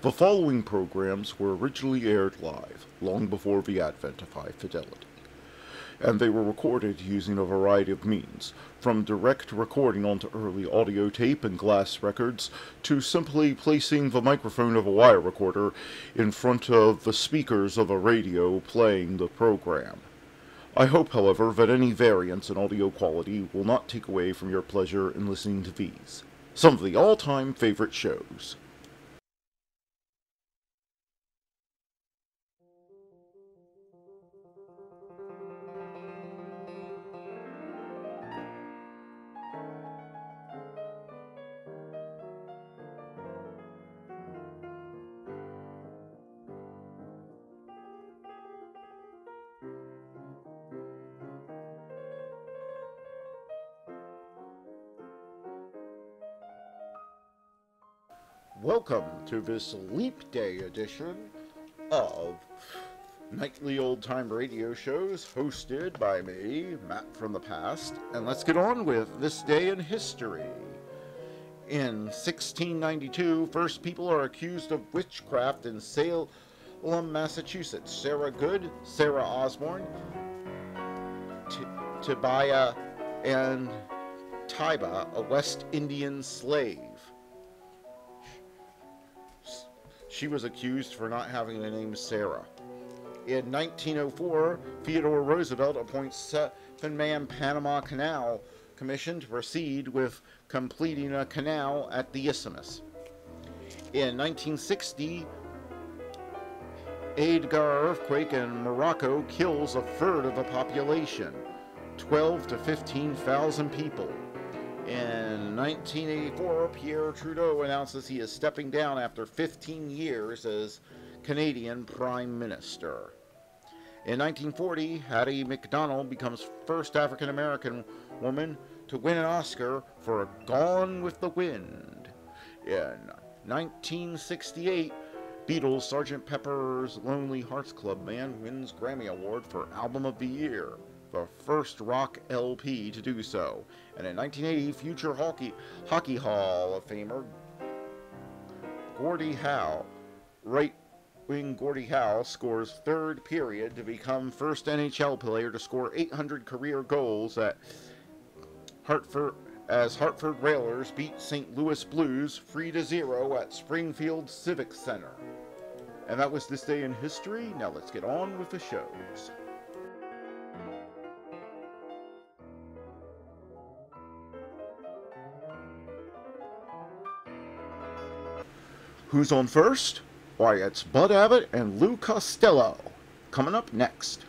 The following programs were originally aired live, long before the advent of high fidelity, and they were recorded using a variety of means, from direct recording onto early audio tape and glass records, to simply placing the microphone of a wire recorder in front of the speakers of a radio playing the program. I hope, however, that any variance in audio quality will not take away from your pleasure in listening to these, some of the all-time favorite shows. Welcome to this Leap Day edition of Nightly Old Time Radio Shows, hosted by me, Matt from the Past, and let's get on with this day in history. In 1692, first people are accused of witchcraft in Salem, Massachusetts. Sarah Good, Sarah Osborne, Tobiah, and Tiba, a West Indian slave. She was accused for not having the name Sarah. In 1904, Theodore Roosevelt appoints seven-man Panama Canal Commission to proceed with completing a canal at the Isthmus. In 1960, Edgar earthquake in Morocco kills a third of the population, 12 to 15,000 people. In 1984, Pierre Trudeau announces he is stepping down after 15 years as Canadian Prime Minister. In 1940, Hattie McDonald becomes first African-American woman to win an Oscar for Gone with the Wind. In 1968, Beatles' Sgt. Pepper's Lonely Hearts Club Band wins Grammy Award for Album of the Year, the first rock LP to do so. And in 1980, future Hockey Hall of Famer Gordie Howe, right-wing Gordie Howe, scores third period to become first NHL player to score 800 career goals at Hartford, as Hartford Railers beat St. Louis Blues 3-0 at Springfield Civic Center. And that was this day in history. Now let's get on with the shows. Who's on first? Why, it's Bud Abbott and Lou Costello. Coming up next.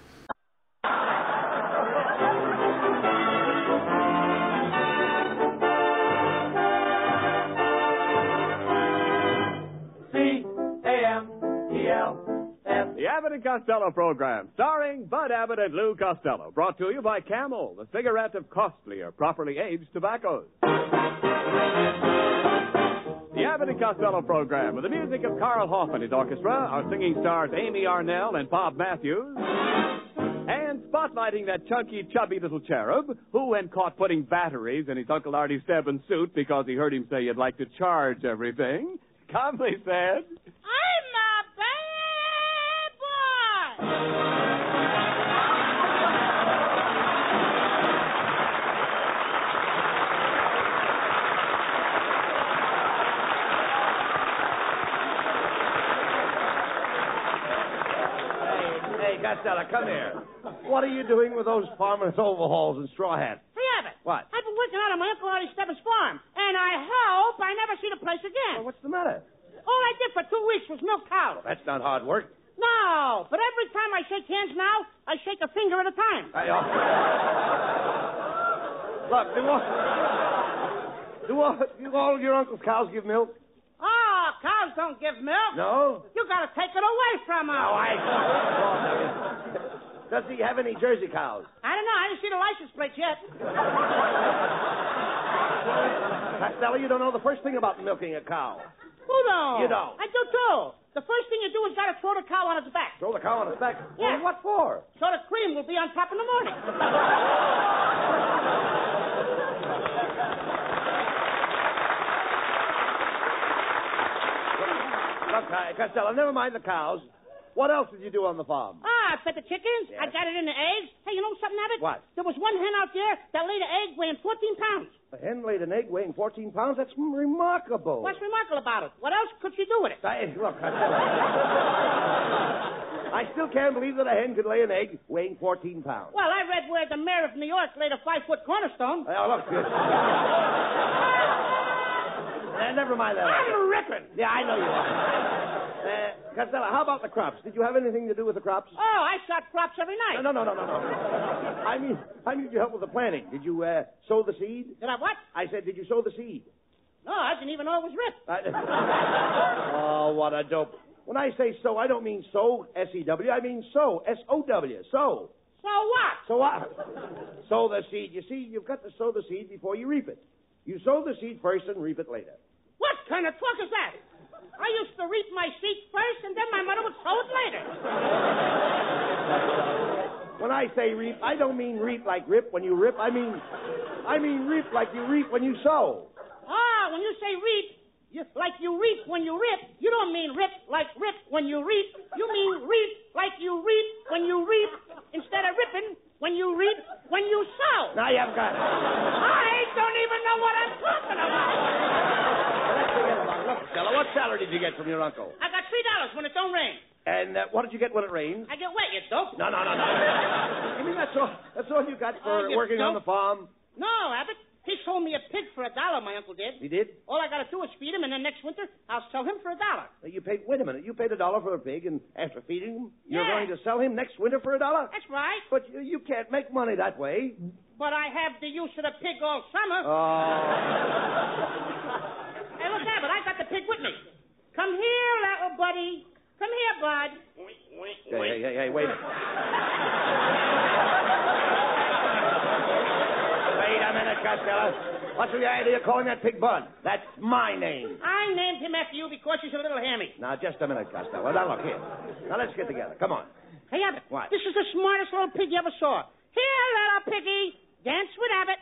C-A-M-E-L-S. The Abbott and Costello program, starring Bud Abbott and Lou Costello. Brought to you by Camel, the cigarette of costlier, properly aged tobaccos. The Abbott and Costello program, with the music of Carl Hoff and his orchestra, our singing stars Amy Arnell and Bob Matthews, and spotlighting that chunky, chubby little cherub who, when caught putting batteries in his Uncle Artie Stebbins suit because he heard him say you'd like to charge everything, calmly said, I'm a bad boy! Costello, come here. What are you doing with those farmer's overalls and straw hats? Hey, Abbott. What? I've been working out on my Uncle Artie Stebbins' farm, and I hope I never see the place again. Well, what's the matter? All I did for 2 weeks was milk cows. That's not hard work. No, but every time I shake hands now, I shake a finger at a time. Look, do all of your uncle's cows give milk? Oh, cows don't give milk. No? You gotta take it away from them. No, Does he have any Jersey cows? I don't know. I didn't see the license plates yet. Costello, you don't know the first thing about milking a cow. Who don't? You don't. I do, too. The first thing you do is gotta throw the cow on its back. Throw the cow on its back? Yeah. Well, what for? So the cream will be on top in the morning. Look, Costello, never mind the cows. What else did you do on the farm? I fed the chickens. Yes. I got it in the eggs. Hey, you know something, Abbott? What? There was one hen out there that laid an egg weighing 14 pounds. A hen laid an egg weighing 14 pounds? That's remarkable. What's remarkable about it? What else could she do with it? Look, Costello. I still can't believe that a hen could lay an egg weighing 14 pounds. Well, I read where the mayor of New York laid a 5-foot cornerstone. Oh, look. Never mind that. I'm ripping. Yeah, I know you are. Costello, how about the crops? Did you have anything to do with the crops? Oh, I shot crops every night. No. I mean, did you help with the planting? Did you sow the seed? Did I what? I said, did you sow the seed? No, I didn't even know it was ripped. Oh, what a dope. When I say sow, I don't mean sow, S-E-W. I mean sow, S-O-W, sow. So what? So what? Sow the seed. You see, you've got to sow the seed before you reap it. You sow the seed first and reap it later. What kind of talk is that? I used to reap my seed first, and then my mother would sow it later. When I say reap, I don't mean reap like rip when you rip. I mean reap like you reap when you sow. Ah, when you say reap, like you reap when you rip, you don't mean rip like rip when you reap. You mean reap like you reap when you reap instead of ripping when you reap when you sow. Now you've got it. I don't even know what I'm talking about. Let's forget about it. Look, Stella, what salary did you get from your uncle? I got $3 when it don't rain. And what did you get when it rains? I get wet, you dope. No. You mean that's all you got for you working on dope. the farm? No, Abbott. He sold me a pig for $1, my uncle did. He did? All I got to do is feed him, and then next winter I'll sell him for $1. Wait a minute. You paid $1 for a pig, and after feeding him, you're Yeah. going to sell him next winter for $1? That's right. But you can't make money that way. But I have the use of the pig all summer. Oh. Hey, look, Abbott, I got the pig with me. Come here, little buddy. Come here, bud. Hey, wait. Wait a minute, Costello. What's the idea of calling that pig Bud? That's my name. I named him after you because he's a little hammy. Now, just a minute, Costello. Now, look, here. Now, let's get together. Come on. Hey, Abbott. What? This is the smartest little pig you ever saw. Here, little piggy. Dance with Abbott.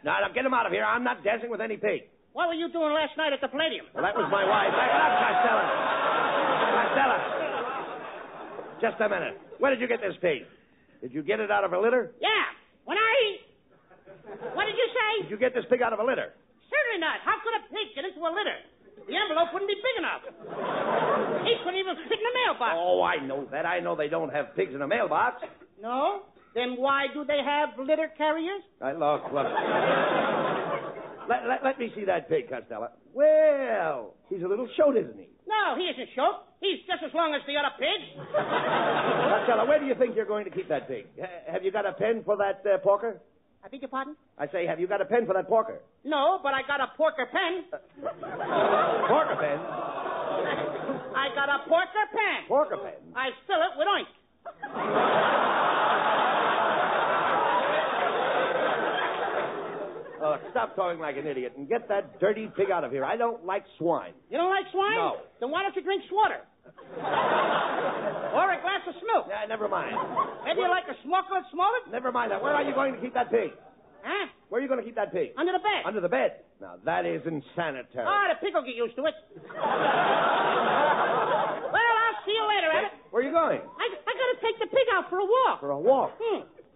Now, get him out of here. I'm not dancing with any pig. What were you doing last night at the Palladium? Well, that was my wife. Back it up, Costello. Costello. Just a minute. Where did you get this pig? Did you get it out of a litter? Yeah. What did you say? Did you get this pig out of a litter? Certainly not. How could a pig get into a litter? The envelope wouldn't be big enough. He couldn't even fit in the mailbox. Oh, I know that. I know they don't have pigs in a mailbox. No? Then why do they have litter carriers? Look. Let me see that pig, Costello. Well, he's a little short, isn't he? No, he isn't short. He's just as long as the other pigs. Costello, where do you think you're going to keep that pig? Have you got a pen for that porker? I beg your pardon? I say, have you got a pen for that porker? No, but I got a porker pen. Porker pen? I got a porker pen. Porker pen? I fill it with oink. Stop talking like an idiot and get that dirty pig out of here. I don't like swine. You don't like swine? No. Then why don't you drink swatter? Or a glass of smoke? Never mind. Maybe you like a smokeless smoke? Never mind that. Where are you going to keep that pig? Huh? Where are you going to keep that pig? Under the bed. Under the bed. Now, that is insanitary. Oh, the pig will get used to it. Well, I'll see you later, Abbott. Where are you going? I got to take the pig out for a walk. For a walk.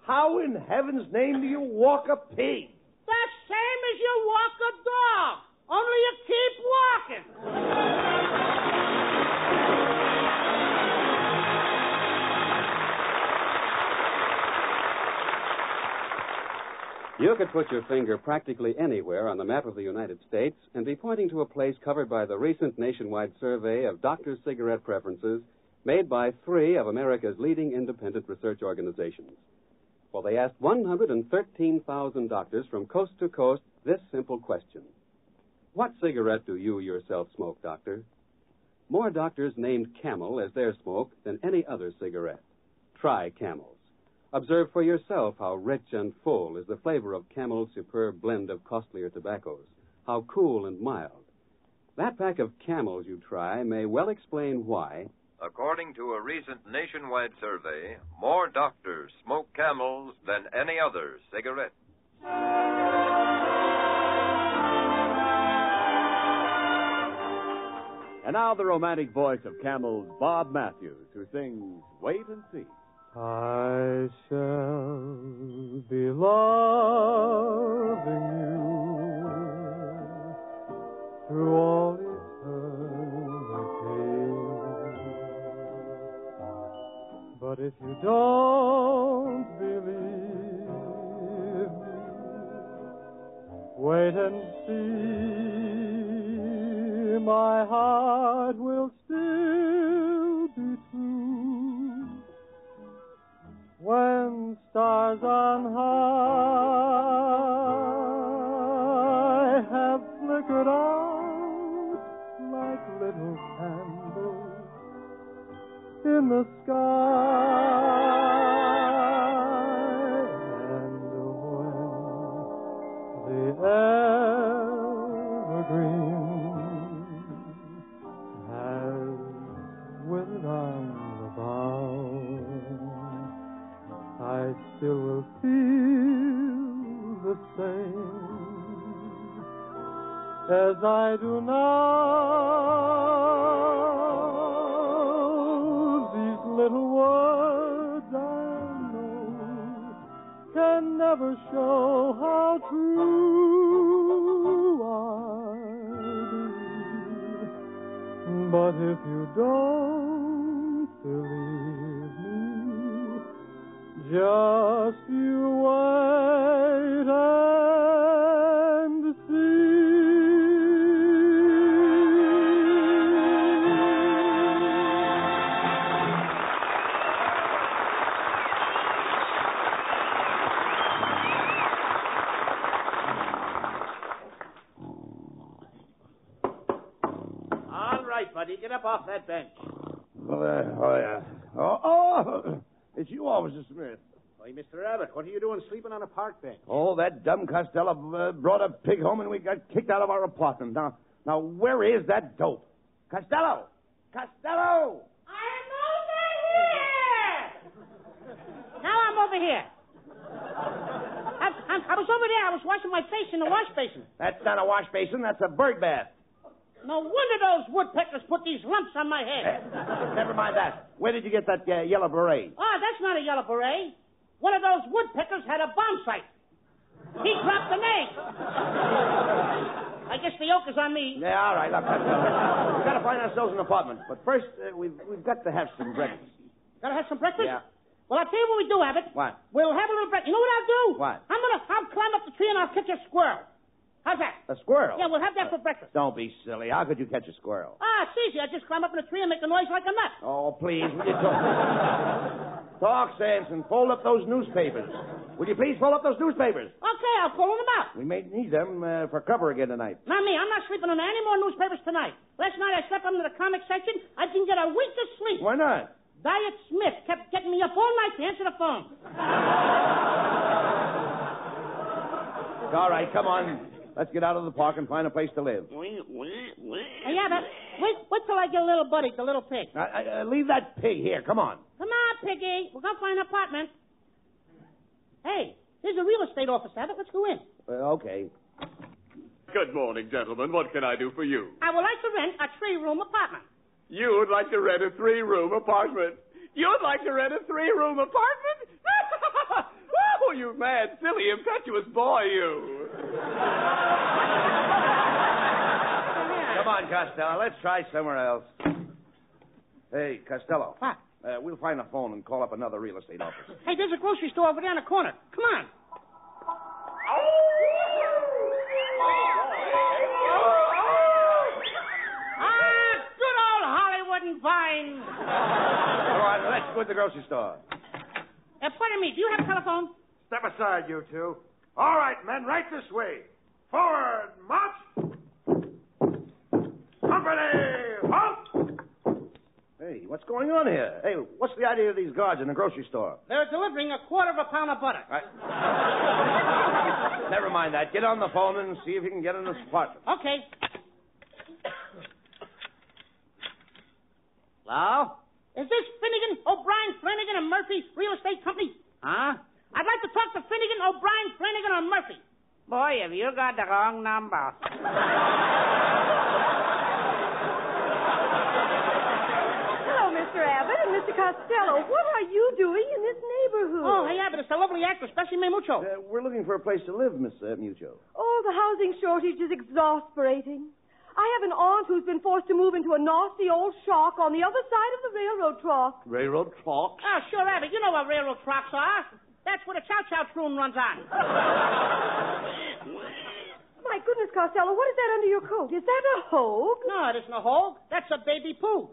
How in heaven's name do you walk a pig? The same as you walk a dog. Only you keep walking. You could put your finger practically anywhere on the map of the United States and be pointing to a place covered by the recent nationwide survey of doctors' cigarette preferences made by 3 of America's leading independent research organizations. Well, they asked 113,000 doctors from coast to coast this simple question. What cigarette do you yourself smoke, doctor? More doctors named Camel as their smoke than any other cigarette. Try Camels. Observe for yourself how rich and full is the flavor of Camel's superb blend of costlier tobaccos, how cool and mild. That pack of Camels you try may well explain why. According to a recent nationwide survey, more doctors smoke Camels than any other cigarette. And now the romantic voice of Camel's Bob Matthews, who sings Wait and See. I shall be loving you through all eternity. But if you don't believe me, wait and see. My heart will still be true. When stars on high have flickered out like little candles in the sky, and when the evergreen has withered on the bough, I still will feel the same as I do now. These little words I know can never show how true I believe. But if you don't believe me, just you wait and see. All right, buddy, get up off that bench. It's you, Officer Smith. Why, Mr. Abbott, what are you doing sleeping on a park bench? Oh, that dumb Costello brought a pig home and we got kicked out of our apartment. Now, where is that dope? Costello! Costello! I'm over here! Now I'm over here. I was over there. I was washing my face in the wash basin. That's not a wash basin. That's a bird bath. No wonder those woodpeckers put these lumps on my head. Never mind that. Where did you get that yellow beret? Oh, that's not a yellow beret. One of those woodpeckers had a bomb sight. He dropped an egg. I guess the yoke is on me. Yeah, all right. Look, we've got to find ourselves an apartment. But first, we've got to have some breakfast. Gotta have some breakfast? Yeah. Well, I'll tell you what we do, Abbott. What? We'll have a little breakfast. You know what I'll do? What? I'll climb up the tree and I'll catch a squirrel. How's that? A squirrel? Yeah, we'll have that for breakfast. Don't be silly. How could you catch a squirrel? Ah, it's easy. I just climb up in a tree and make a noise like a nut. Oh, please, will you talk? Talk, Samson. Fold up those newspapers. Will you please fold up those newspapers? Okay, I'll pull them out. We may need them for cover again tonight. Not me. I'm not sleeping on any more newspapers tonight. Last night I slept under the comic section. I didn't get a wink of sleep. Why not? Diet Smith kept getting me up all night to answer the phone. All right, come on. Let's get out of the park and find a place to live. Hey, Abbott, wait till I get a little buddy, the little pig. Leave that pig here. Come on. Come on, Piggy. We'll go find an apartment. Hey, there's a real estate office, Abbott. Let's go in. Okay. Good morning, gentlemen. What can I do for you? I would like to rent a 3-room apartment. You would like to rent a 3-room apartment? You'd like to rent a 3-room apartment? Oh, you mad, silly, impetuous boy, you. Come on, Costello. Let's try somewhere else. Hey, Costello. What? We'll find a phone and call up another real estate office. Hey, there's a grocery store over there on the corner. Come on. Good old Hollywood and Vine. Come on, let's go to the grocery store. Pardon me, do you have a telephone? Step aside, you two. All right, men, right this way. Forward, march. Company, halt. Hey, what's going on here? Hey, what's the idea of these guards in the grocery store? They're delivering a quarter of a pound of butter. Never mind that. Get on the phone and see if you can get in this apartment. Okay. Hello? Is this Finnegan, O'Brien, Flanagan, and Murphy Real Estate Company? Huh? I'd like to talk to Finnegan, O'Brien, Flanagan, or Murphy. Boy, have you got the wrong number. Mr. Costello, what are you doing in this neighborhood? Oh, hey, Abbott, it's the lovely actress, Bessie May Mucho. We're looking for a place to live, Miss Mucho. Oh, the housing shortage is exasperating. I have an aunt who's been forced to move into a nasty old shack on the other side of the railroad track. Railroad clocks? Oh, sure, Abbott. You know what railroad tracks are. That's where the chow-chow troon runs on. My goodness, Costello, what is that under your coat? Is that a hogue? No, it isn't a hole. That's a baby poo.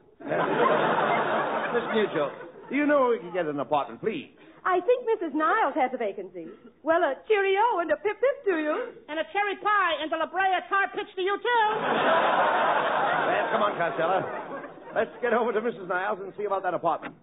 Miss Mucho, do you know where we can get an apartment, please? I think Mrs. Niles has a vacancy. Well, a cheerio and a pip-pip to you. And a cherry pie and the La Brea tar pitch to you, too. Well, come on, Costello. Let's get over to Mrs. Niles and see about that apartment.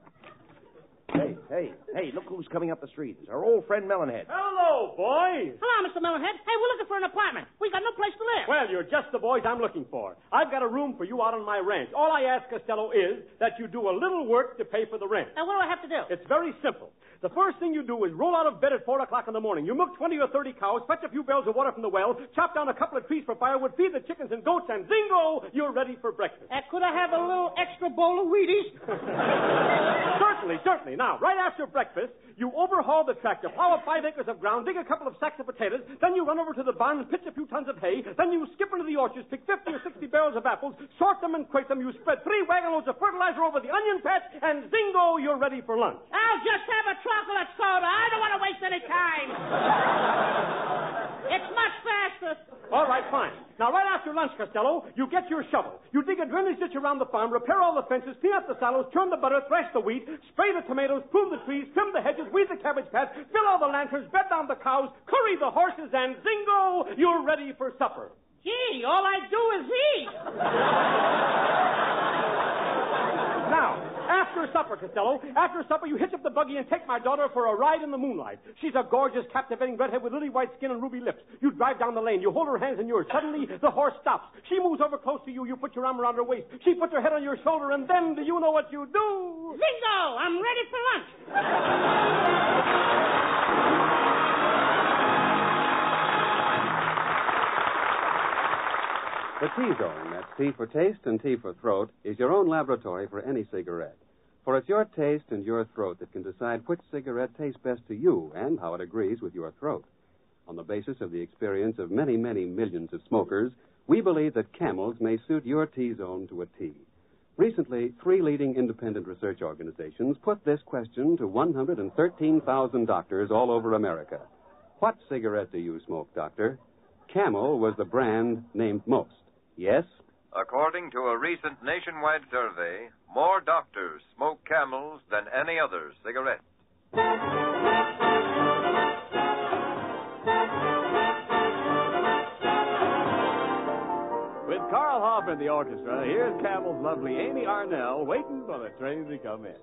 Hey, look who's coming up the street. It's our old friend Melonhead. Hello, boys. Hello, Mr. Melonhead. Hey, we're looking for an apartment. We got no place to live. Well, you're just the boys I'm looking for. I've got a room for you out on my ranch. All I ask, Costello, is that you do a little work to pay for the rent. Now, what do I have to do? It's very simple. The first thing you do is roll out of bed at 4 o'clock in the morning. You milk 20 or 30 cows, fetch a few barrels of water from the well, chop down a couple of trees for firewood, feed the chickens and goats, and zingo, you're ready for breakfast. Could I have a little extra bowl of Wheaties? Certainly. Now, right after breakfast, you overhaul the tractor, plow up 5 acres of ground, dig a couple of sacks of potatoes, then you run over to the barn and pitch a few tons of hay, then you skip into the orchards, pick 50 or 60 barrels of apples, sort them and crate them, you spread 3 wagon loads of fertilizer over the onion patch, and zingo, you're ready for lunch. I'll just have a chocolate soda. I don't want to waste any time. It's much faster. All right, fine. Now, right after lunch, Costello, you get your shovel. You dig a drainage ditch around the farm, repair all the fences, clean up the silos, churn the butter, thresh the wheat, spray the tomatoes, prune the trees, trim the hedges, weed the cabbage patch, fill all the lanterns, bed down the cows, curry the horses, and zingo, you're ready for supper. Gee, all I do is eat. Now, after supper, Costello, after supper, you hitch up the buggy and take my daughter for a ride in the moonlight. She's a gorgeous, captivating redhead with lily white skin and ruby lips. You drive down the lane. You hold her hands in yours. Suddenly, the horse stops. She moves over close to you. You put your arm around her waist. She puts her head on your shoulder, and then do you know what you do? Zingo! I'm ready for lunch. The T-Zone, that's T for taste and T for throat, is your own laboratory for any cigarette. For it's your taste and your throat that can decide which cigarette tastes best to you and how it agrees with your throat. On the basis of the experience of many, many millions of smokers, we believe that Camels may suit your T-Zone to a T. Recently, 3 leading independent research organizations put this question to 113,000 doctors all over America. What cigarette do you smoke, doctor? Camel was the brand named most. Yes? According to a recent nationwide survey, more doctors smoke Camels than any other cigarette. With Carl Hoff in the orchestra, here's Camel's lovely Amy Arnell waiting for the train to come in.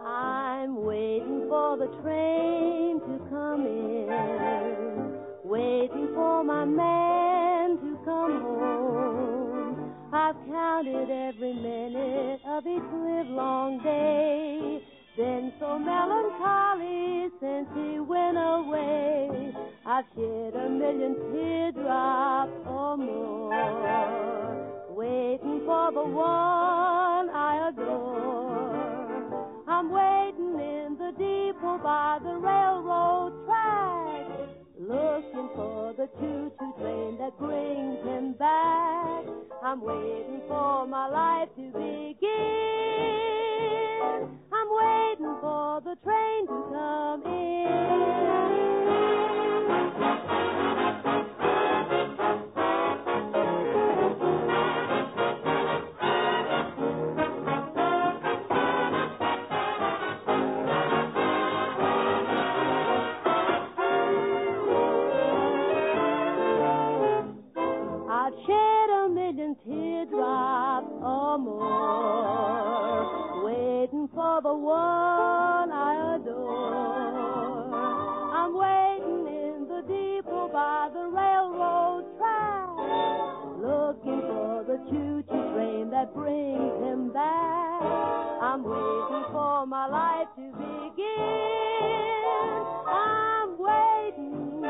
I'm waiting for the train to come in, waiting for my man to come home. I've counted every minute of each livelong day, been so melancholy since he went away. I've shed a million teardrops or more, waiting for the one I adore. I'm waiting in the depot by the railroad track, looking for the choo-choo train that brings him back. I'm waiting for my life to begin. I'm waiting for the train to come in. Teardrops or more, waiting for the one I adore. I'm waiting in the depot by the railroad track, looking for the choo-choo train that brings him back. I'm waiting for my life to begin. I'm waiting,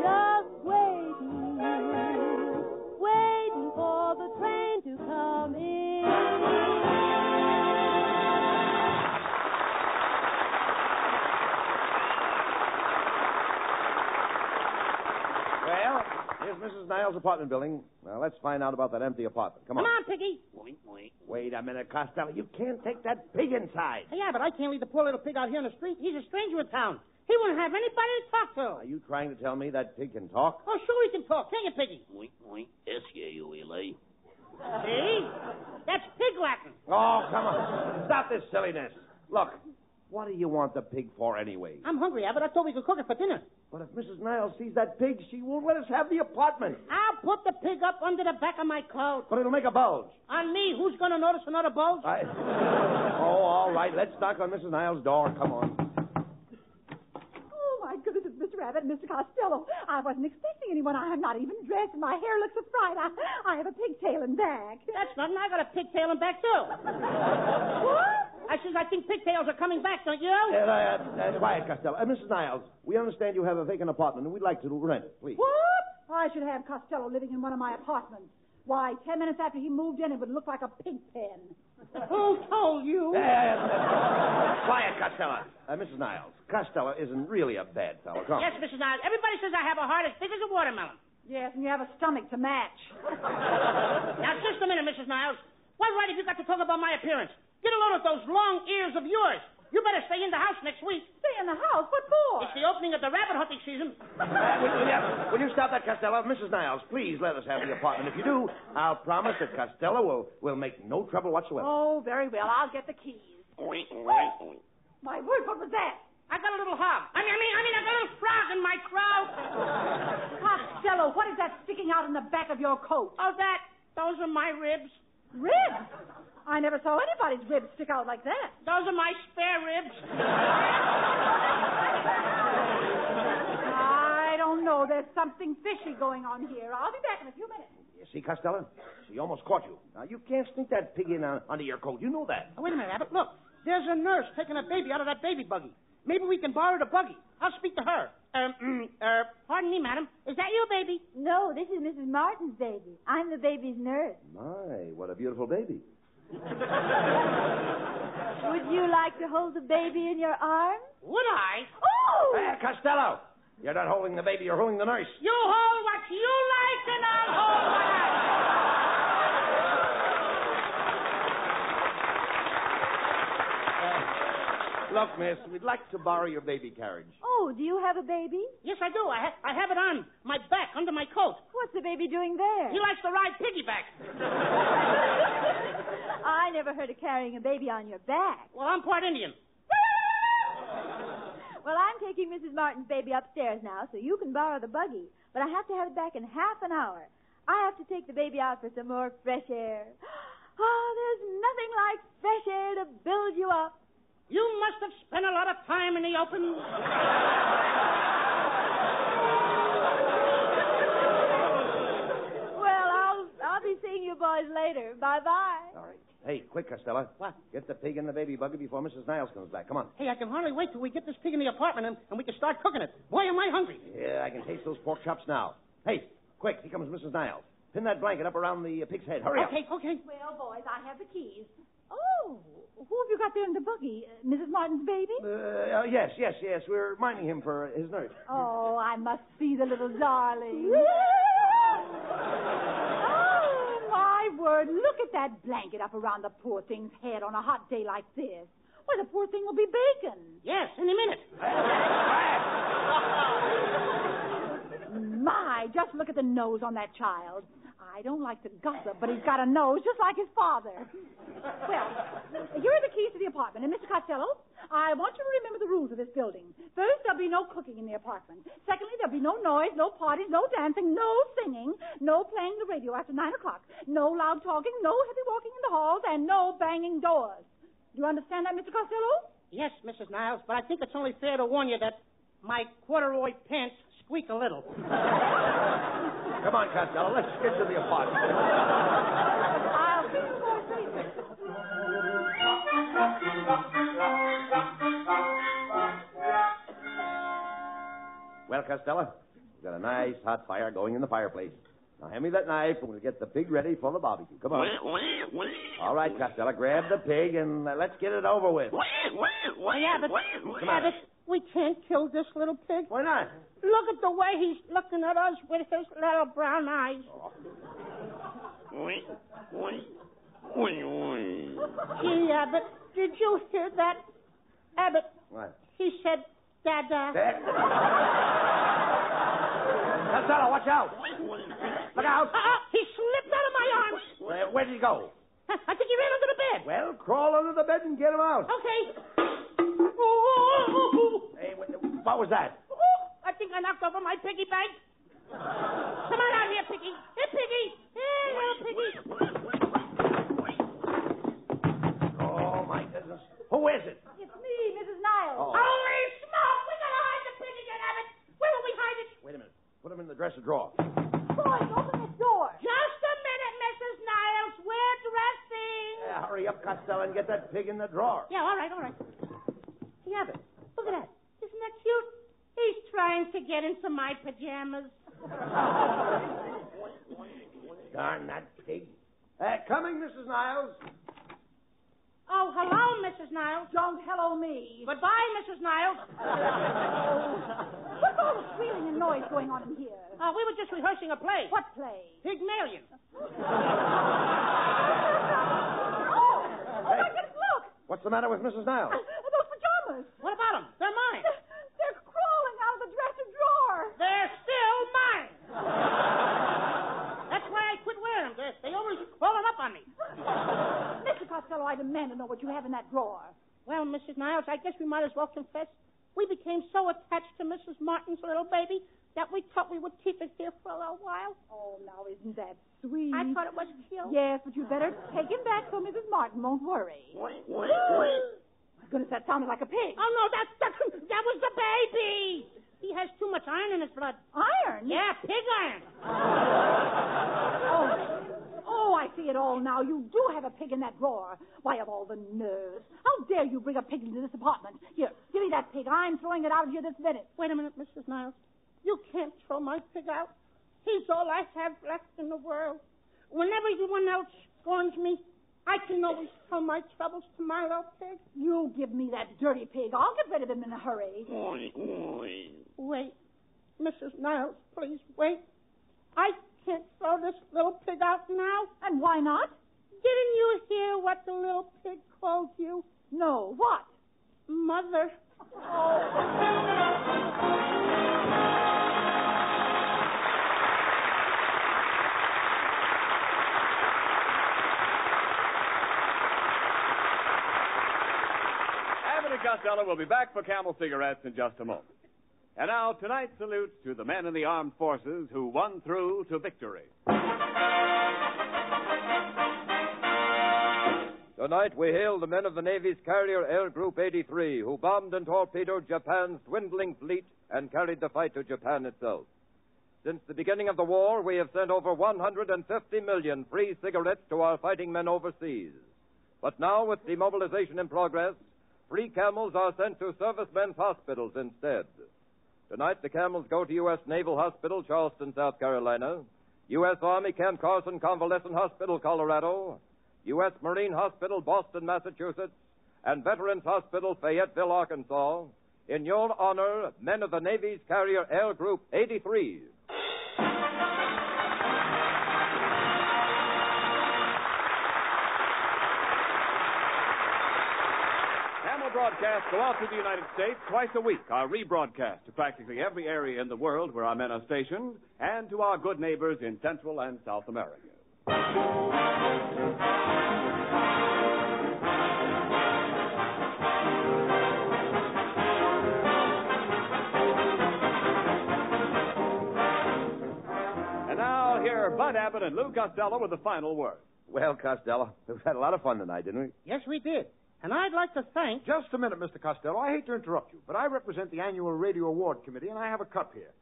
just waiting, waiting for the train to come. Niles' apartment building. Now, let's find out about that empty apartment. Come on. Come on, Piggy. Wait a minute, Costello. You can't take that pig inside. Hey, yeah, but I can't leave the poor little pig out here in the street. He's a stranger in town. He wouldn't have anybody to talk to. Are you trying to tell me that pig can talk? Oh, sure he can talk. Can you, Piggy? S-K-U-L-A. See? That's pig Latin. Oh, come on. Stop this silliness. Look, what do you want the pig for anyway? I'm hungry, Abbott. I thought we could cook it for dinner. But if Mrs. Niles sees that pig, she won't let us have the apartment. I'll put the pig up under the back of my coat. But it'll make a bulge. On me. Who's going to notice another bulge? Oh, all right. Let's knock on Mrs. Niles' door. Come on. Oh, my goodness, it's Mr. Abbott and Mr. Costello. I wasn't expecting anyone. I'm not even dressed, and my hair looks so fried. I have a pigtail and back. That's nothing. I got a pigtail and back, too. What? I think pigtails are coming back, don't you? Quiet, Costello. Mrs. Niles, we understand you have a vacant apartment, and we'd like to rent it, please. What? I should have Costello living in one of my apartments. Why, 10 minutes after he moved in, it would look like a pig pen. Who told you? Quiet, Costello. Mrs. Niles, Costello isn't really a bad fellow. Come on. Yes, Mrs. Niles. Everybody says I have a heart as big as a watermelon. Yes, and you have a stomach to match. Now, just a minute, Mrs. Niles. What right have you got to talk about my appearance? Get a load of those long ears of yours. You better stay in the house next week. Stay in the house? What for? It's the opening of the rabbit hunting season. Will you stop that, Costello? Mrs. Niles, please let us have the apartment. If you do, I'll promise that Costello will make no trouble whatsoever. Oh, very well. I'll get the keys. My word, what was that? I got a little hog. I mean, I got a little frog in my throat. Costello, what is that sticking out in the back of your coat? Oh, those are my ribs. Ribs? I never saw anybody's ribs stick out like that. Those are my spare ribs. I don't know. There's something fishy going on here. I'll be back in a few minutes. You see, Costello? She almost caught you. Now, you can't sneak that pig in under your coat. You know that. Oh, wait a minute, Abbott. Look, there's a nurse taking a baby out of that baby buggy. Maybe we can borrow the buggy. I'll speak to her. Pardon me, madam. Is that your baby? No, this is Mrs. Martin's baby. I'm the baby's nurse. My, what a beautiful baby. Would you like to hold the baby in your arms? Would I? Oh! Hey, Costello! You're not holding the baby, you're holding the nurse. You hold what you like, and I'll hold what I Look, miss, we'd like to borrow your baby carriage. Oh, do you have a baby? Yes, I do. I have it on my back, under my coat. What's the baby doing there? He likes to ride piggyback. I never heard of carrying a baby on your back. Well, I'm part Indian. Well, I'm taking Mrs. Martin's baby upstairs now, so you can borrow the buggy. But I have to have it back in half an hour. I have to take the baby out for some more fresh air. Oh, there's nothing like fresh air to build you up. You must have spent a lot of time in the open. Well, I'll be seeing you boys later. Bye-bye. All right. Hey, quick, Costello. What? Get the pig in the baby buggy before Mrs. Niles comes back. Come on. Hey, I can hardly wait till we get this pig in the apartment and we can start cooking it. Boy, am I hungry. Yeah, I can taste those pork chops now. Hey, quick, here comes Mrs. Niles. Pin that blanket up around the pig's head. Hurry up. Okay. Well, boys, I have the keys. Oh, who have you got there in the buggy? Mrs. Martin's baby? Yes. We're minding him for his nurse. Oh, I must see the little darling. Oh, my word. Look at that blanket up around the poor thing's head on a hot day like this. Why, the poor thing will be bacon. Yes, any minute. My, just look at the nose on that child. I don't like to gossip, but he's got a nose just like his father. Well, here are the keys to the apartment. And, Mr. Costello, I want you to remember the rules of this building. First, there'll be no cooking in the apartment. Secondly, there'll be no noise, no parties, no dancing, no singing, no playing the radio after 9 o'clock, no loud talking, no heavy walking in the halls, and no banging doors. Do you understand that, Mr. Costello? Yes, Mrs. Niles, but I think it's only fair to warn you that my corduroy pants squeak a little. Come on, Costello, let's get to the apartment. I'll see you boys later. Well, Costello, we've got a nice hot fire going in the fireplace. Now, hand me that knife, and we'll get the pig ready for the barbecue. Come on. All right, Costello, grab the pig, and let's get it over with. Yeah, but we can't kill this little pig. Why not? Look at the way he's looking at us with his little brown eyes. Gee, Abbott, did you hear that? Abbott. What? He said, Dada. Costello, watch out. Look out. He slipped out of my arms. Where did he go? I think he ran under the bed. Well, crawl under the bed and get him out. Okay. Hey, what was that? I think I knocked over my piggy bank. Come on out here, Piggy. Hey, Piggy. Hey, little Piggy. Oh, my goodness. Who is it? It's me, Mrs. Niles. Oh. Holy smoke! We gotta hide the pig again, Abbott. Where will we hide it? Wait a minute. Put him in the dresser drawer. Boy, open the door. Just a minute, Mrs. Niles. We're dressing. Hurry up, Costello, and get that pig in the drawer. Yeah, all right. Hey, Abbott, look at that. Isn't that cute? He's trying to get into my pajamas. Darn that pig. Coming, Mrs. Niles. Oh, hello, Mrs. Niles. Don't hello me. Goodbye, Mrs. Niles. What's all the squealing and noise going on in here? We were just rehearsing a play. What play? Pygmalion. Oh, my goodness, look. What's the matter with Mrs. Niles? Those pajamas. What about them? They're mine. They're crawling out of the dresser drawer. They're still mine. That's why I quit wearing them. They always crawling up on me. Mr. Costello, I demand to know what you have in that drawer. Well, Mrs. Niles, I guess we might as well confess. We became so attached to Mrs. Martin's little baby that we thought we would keep it here for a little while. Oh, now isn't that sweet? I thought it was cute. Yes, but you better take him back so Mrs. Martin won't worry. My goodness, that sounded like a pig. Oh, no, that was the baby. He has too much iron in his blood. Iron? Yeah, pig iron. Oh, I see it all now. You do have a pig in that drawer. Why, of all the nerves. How dare you bring a pig into this apartment? Here, give me that pig. I'm throwing it out of here this minute. Wait a minute, Mrs. Niles. You can't throw my pig out. He's all I have left in the world. When everyone else scorns me, I can always tell my troubles to my little pig. You give me that dirty pig. I'll get rid of him in a hurry. Wait. Mrs. Niles, please wait. I can't throw this little pig out now. And why not? Didn't you hear what the little pig called you? No. What? Mother. Abbott and Costello will be back for Camel cigarettes in just a moment. And now, tonight's salute to the men in the armed forces who won through to victory. Tonight we hail the men of the Navy's carrier Air Group 83, who bombed and torpedoed Japan's dwindling fleet and carried the fight to Japan itself. Since the beginning of the war, we have sent over 150 million free cigarettes to our fighting men overseas. But now, with demobilization in progress, free Camels are sent to servicemen's hospitals instead. Tonight, the Camels go to U.S. Naval Hospital, Charleston, South Carolina, U.S. Army Camp Carson Convalescent Hospital, Colorado, U.S. Marine Hospital, Boston, Massachusetts, and Veterans Hospital, Fayetteville, Arkansas, in your honor, men of the Navy's carrier Air Group 83. Camel broadcasts go out to the United States twice a week, are rebroadcast to practically every area in the world where our men are stationed, and to our good neighbors in Central and South America. And now, here are Bud Abbott and Lou Costello with the final word. Well, Costello, we've had a lot of fun tonight, didn't we? Yes, we did. And I'd like to thank... Just a minute, Mr. Costello. I hate to interrupt you, but I represent the annual Radio Award Committee, and I have a cup here.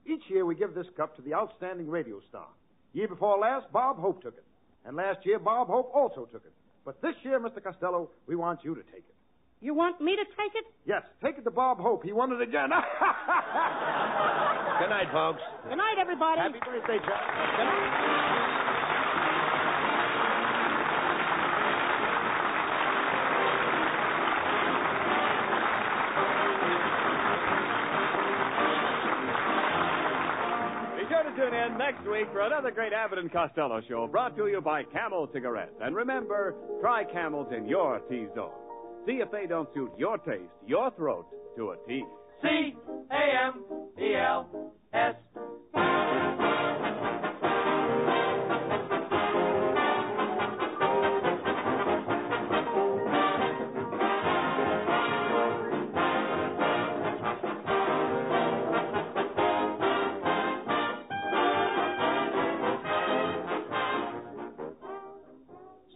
Each year we give this cup to the outstanding radio star. Year before last, Bob Hope took it. And last year, Bob Hope also took it. But this year, Mr. Costello, we want you to take it. You want me to take it? Yes, take it to Bob Hope. He won it again. Good night, folks. Good night, everybody. Happy birthday, Chuck. Good night. again next week for another great Abbott and Costello show brought to you by Camel Cigarettes. And remember, try Camels in your T-zone. See if they don't suit your taste, your throat, to a T. C-A-M-E-L-S.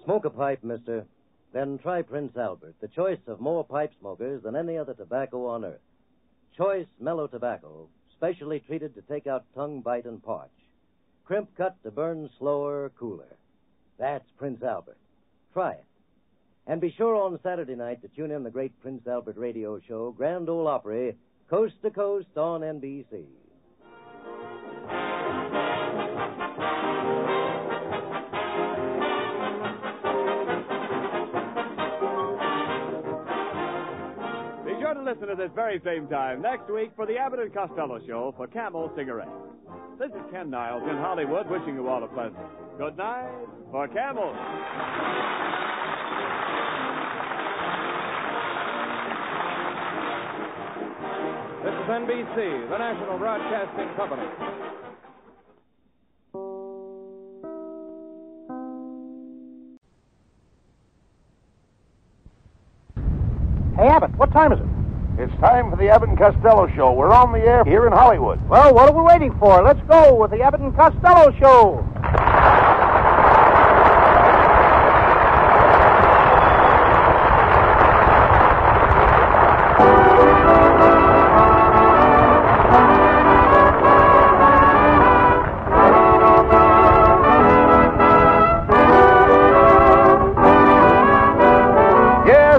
Smoke a pipe, mister. Then try Prince Albert, the choice of more pipe smokers than any other tobacco on earth. Choice mellow tobacco, specially treated to take out tongue bite and parch. Crimp cut to burn slower, cooler. That's Prince Albert. Try it. And be sure on Saturday night to tune in the great Prince Albert radio show, Grand Ole Opry, coast to coast on NBC. Be sure to listen at this very same time next week for the Abbott and Costello show for Camel Cigarettes. This is Ken Niles in Hollywood wishing you all a pleasant good night for Camel. This is NBC, the National Broadcasting Company. Hey, Abbott, what time is it? It's time for the Abbott and Costello Show. We're on the air here in Hollywood. Well, what are we waiting for? Let's go with the Abbott and Costello Show.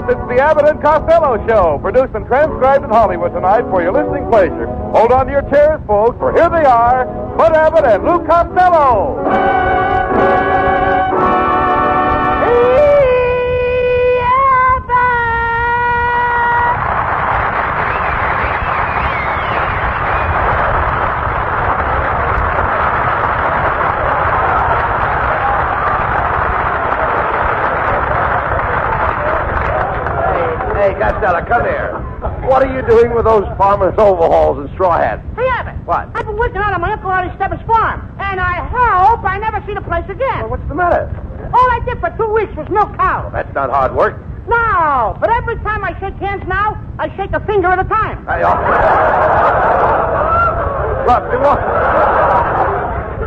It's the Abbott and Costello Show, produced and transcribed in Hollywood tonight for your listening pleasure. Hold on to your chairs, folks, for here they are, Bud Abbott and Lou Costello. Hey, Costello, come here. What are you doing with those farmer's overalls and straw hats? Hey, Abbott. What? I've been working out on my Uncle Artie Stebbins' farm, and I hope I never see the place again. Well, what's the matter? All I did for 2 weeks was milk cows. Well, that's not hard work. No, but every time I shake hands now, I shake a finger at a time. Look,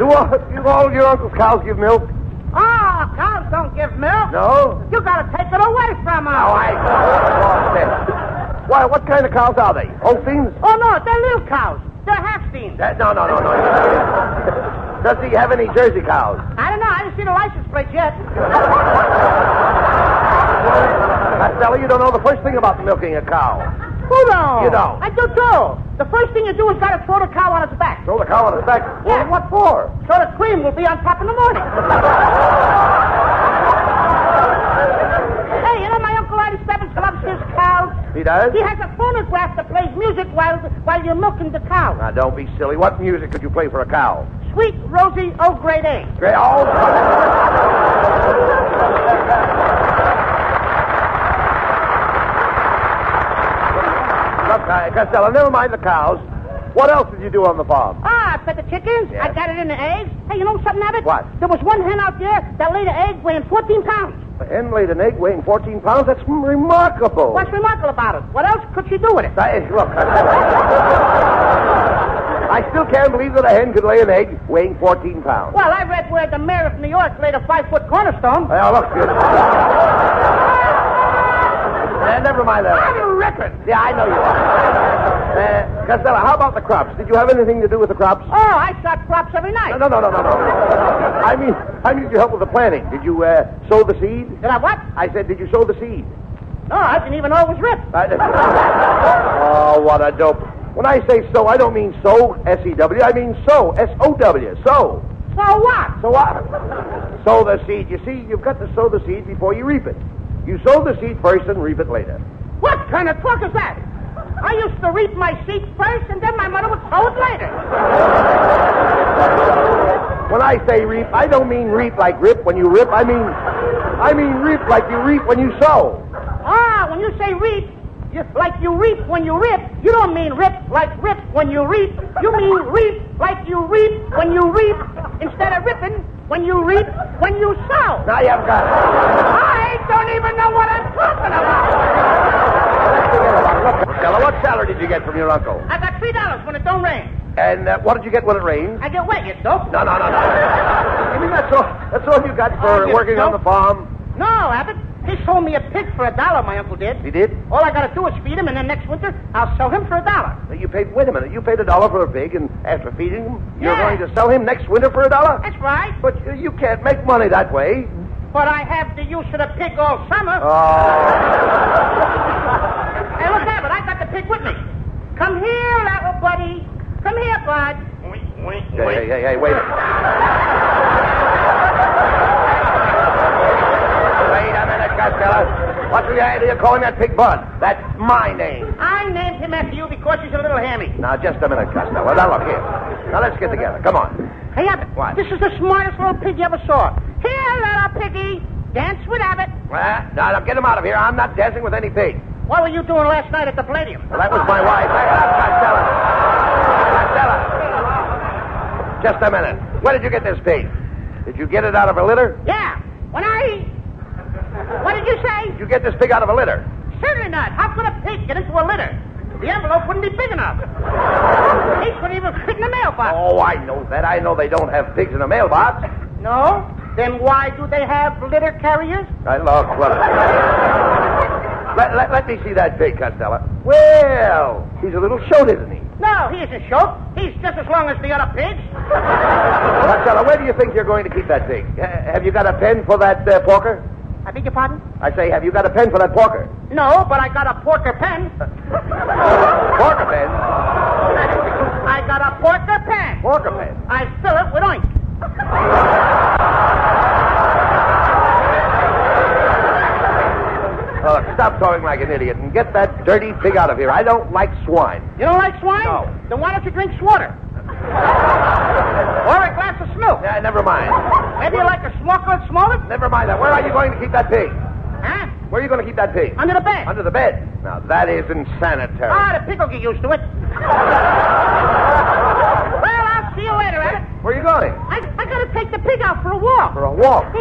do all your uncle's cows give milk? Oh, cows don't give milk. No? You gotta take it away from them. Oh, Why, what kind of cows are they? Holsteins? Oh, no, they're little cows. They're Halfsteins. No. Does he have any Jersey cows? I don't know. I haven't seen a license plate yet. Costello, you don't know the first thing about milking a cow. Who don't? You don't. I do, too. The first thing you do is gotta throw the cow on its back. Throw the cow on its back? Yeah. Well, what for? So the cream will be on top in the morning. Hey, you know my Uncle Artie Stebbins loves his cows? He does? He has a phonograph that plays music while you're milking the cow. Now, don't be silly. What music could you play for a cow? Sweet Rosie O Grade A. Great. Oh, Look, Costello, never mind the cows. What else did you do on the farm? I fed the chickens. Yes. I got it in the eggs. Hey, you know something, Abbott? What? There was one hen out there that laid an egg weighing 14 pounds. A hen laid an egg weighing 14 pounds? That's remarkable. What's remarkable about it? What else could she do with it? Look, I still can't believe that a hen could lay an egg weighing 14 pounds. Well, I read where the mayor of New York laid a 5-foot cornerstone. Well, look. Never mind that. I'm ripping. Yeah, I know you are. Costello, how about the crops? Did you have anything to do with the crops? Oh, I shot crops every night. No. I mean, did you help with the planting? Did you sow the seed? Did I what? I said, did you sow the seed? No, I didn't even know it was ripped. Oh, what a dope. When I say sow, I don't mean sow, S-E-W. I mean sow, S-O-W. Sow. So what? So what? Sow the seed. You see, you've got to sow the seed before you reap it. You sow the seed first and reap it later. What kind of talk is that? I used to reap my seed first, and then my mother would sow it later. When I say reap, I don't mean reap like rip when you rip. I mean reap like you reap when you sow. Ah, when you say reap, like you reap when you rip, you don't mean rip like rip when you reap. You mean reap like you reap when you reap instead of ripping when you reap when you sow. Now you haven't got it. I don't even know what I'm talking about. Look, Costello, what salary did you get from your uncle? I got $3 when it don't rain. And what did you get when it rains? I get wet, you dope. No. You mean that's all you got for working on the farm? No, Abbott. He sold me a pig for $1, my uncle did. He did? All I got to do is feed him, and then next winter I'll sell him for $1. Wait a minute. You paid $1 for a pig, and after feeding him, you're going to sell him next winter for $1? That's right. But you can't make money that way. But I have the use of the pig all summer. Hey, look, Abbott, I got the pig with me. Come here, little buddy. Come here, bud. Hey, wait. Wait a minute, Costello. What's the idea of calling that pig Bud? That's my name. I named him after you because he's a little hammy. Now, just a minute, Costello. Now, look here. Now, let's get together. Come on. Hey, Abbott. What? This is the smartest little pig you ever saw. Here, little piggy. Dance with Abbott. Now, get him out of here. I'm not dancing with any pig. What were you doing last night at the Palladium? Well, that was my wife. Back it up, Costello. Just a minute. Where did you get this pig? Did you get it out of a litter? Yeah. What did you say? Did you get this pig out of a litter? Certainly not. How could a pig get into a litter? The envelope wouldn't be big enough. He couldn't even fit in a mailbox. Oh, I know that. I know they don't have pigs in a mailbox. No? Then why do they have litter carriers? Look. Let me see that pig, Costello. Well, he's a little short, isn't he? No, he isn't short. He's just as long as the other pigs. Costello, where do you think you're going to keep that pig? Have you got a pen for that porker? I beg your pardon? I say, have you got a pen for that porker? No, but I got a porker pen. Porker pen? I got a porker pen. Porker pen? I fill it with oink. Look, stop talking like an idiot and get that dirty pig out of here. I don't like swine. You don't like swine? No. Then why don't you drink water? Or a glass of milk? Yeah, never mind. Maybe you like a smoker and smoke it? Never mind that. Where are you going to keep that pig? Huh? Where are you going to keep that pig? Under the bed. Under the bed? Now, that is insanitary. Ah, the pig will get used to it. Well, I'll see you later, Abbott. Where are you going? I got to take the pig out for a walk. For a walk?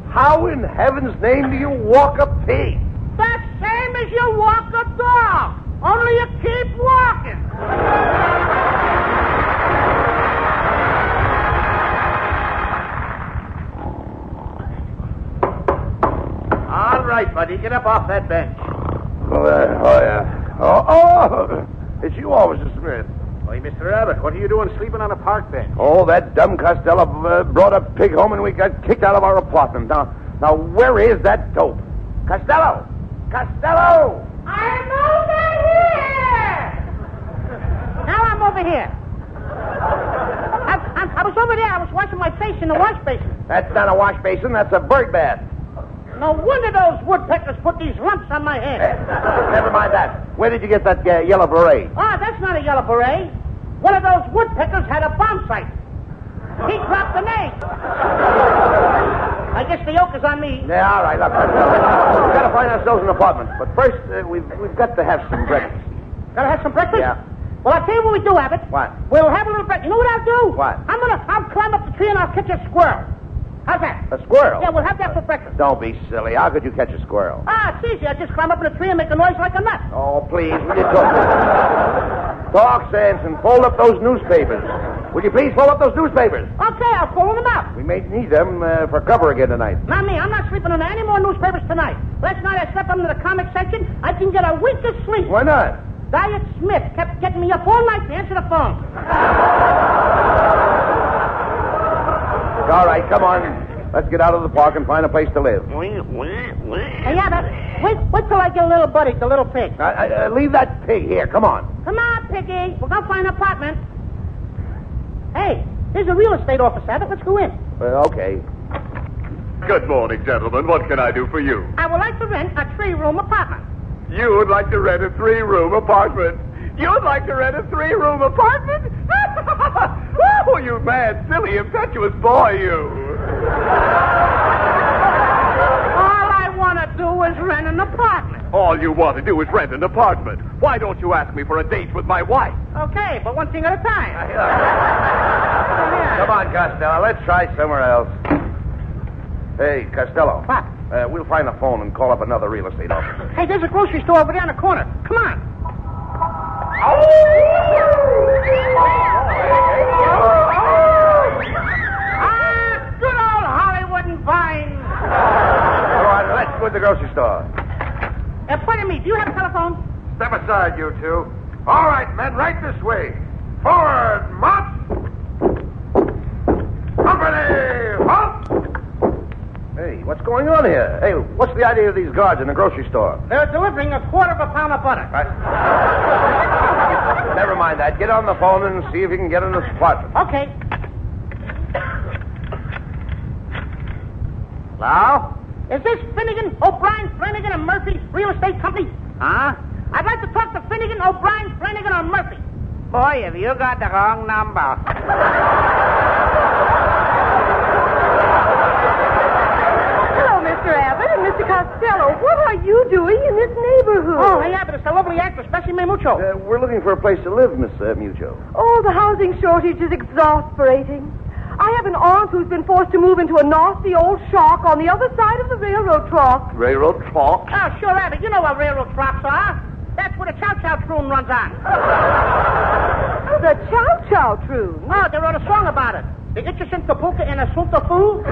How in heaven's name do you walk a pig? The same as you walk a dog. Only you keep walking. All right, buddy. Get up off that bench. It's you, Officer Smith. Hey, Mr. Abbott, what are you doing sleeping on a park bench? Oh, that dumb Costello brought a pig home and we got kicked out of our apartment. Now, where is that dope? Costello! Costello! I'm over here! Now I'm over here. I was over there. I was washing my face in the wash basin. That's not a wash basin. That's a bird bath. No wonder those woodpeckers put these lumps on my head. Never mind that. Where did you get that yellow beret? Oh, that's not a yellow beret. One of those woodpeckers had a bomb sight. He dropped an egg. I guess the yoke is on me. Yeah, all right. Look, we've got to find ourselves an apartment. But first, we've got to have some breakfast. Got to have some breakfast? Yeah. Well, I'll tell you what we do, Abbott. What? We'll have a little breakfast. You know what I'll do? What? I'll climb up the tree and I'll catch a squirrel. How's that? A squirrel? Yeah, we'll have that for breakfast. Don't be silly. How could you catch a squirrel? Ah, it's easy. I just climb up in a tree and make a noise like a nut. Oh, please, will you talk? Talk sense and fold up those newspapers. Will you please fold up those newspapers? Okay, I'll fold them up. We may need them for cover again tonight. Not me. I'm not sleeping under any more newspapers tonight. Last night I slept under the comic section. I didn't get a wink of sleep. Why not? Diet Smith kept getting me up all night to answer the phone. All right, come on. Let's get out of the park and find a place to live. Hey, Abbott, wait till I get a little buddy, the little pig. Leave that pig here. Come on. Come on, piggy. We'll go find an apartment. Hey, there's a real estate office, Abbott. Let's go in. Okay. Good morning, gentlemen. What can I do for you? I would like to rent a 3-room apartment. You would like to rent a 3-room apartment? You'd like to rent a 3-room apartment? Oh, you mad, silly, impetuous boy, you. All I want to do is rent an apartment. All you want to do is rent an apartment. Why don't you ask me for a date with my wife? Okay, but one thing at a time. Come on, Costello. Let's try somewhere else. Hey, Costello. What? We'll find a phone and call up another real estate officer. Hey, there's a grocery store over there on the corner. Come on. Good old Hollywood and Vine. All right, let's go to the grocery store. Pardon me, do you have a telephone? Step aside, you two. All right, men, right this way. Forward, march. Company, halt. Hey, what's going on here? Hey, what's the idea of these guards in the grocery store? They're delivering a quarter of a pound of butter. Never mind that. Get on the phone and see if you can get in this apartment. Okay. Hello? Is this Finnegan, O'Brien, Flanagan, and Murphy Real Estate Company? Huh? I'd like to talk to Finnegan, O'Brien, Flanagan, or Murphy. Boy, have you got the wrong number. Hello, Mr. Abbott and Mr. Costello. What are you doing in this neighborhood? Oh, hey, Abbott, it's the lovely actress, Bessie Mae Mucho. We're looking for a place to live, Miss Mucho. Oh, the housing shortage is exasperating. I have an aunt who's been forced to move into a nasty old shack on the other side of the railroad track. Railroad track? Oh, sure, Abbott. You know what railroad tracks are. That's where the Chow Chow Troon runs on. The Chow Chow Troon? Oh, they wrote a song about it. The Itchison Kapuka and Asunta Fu.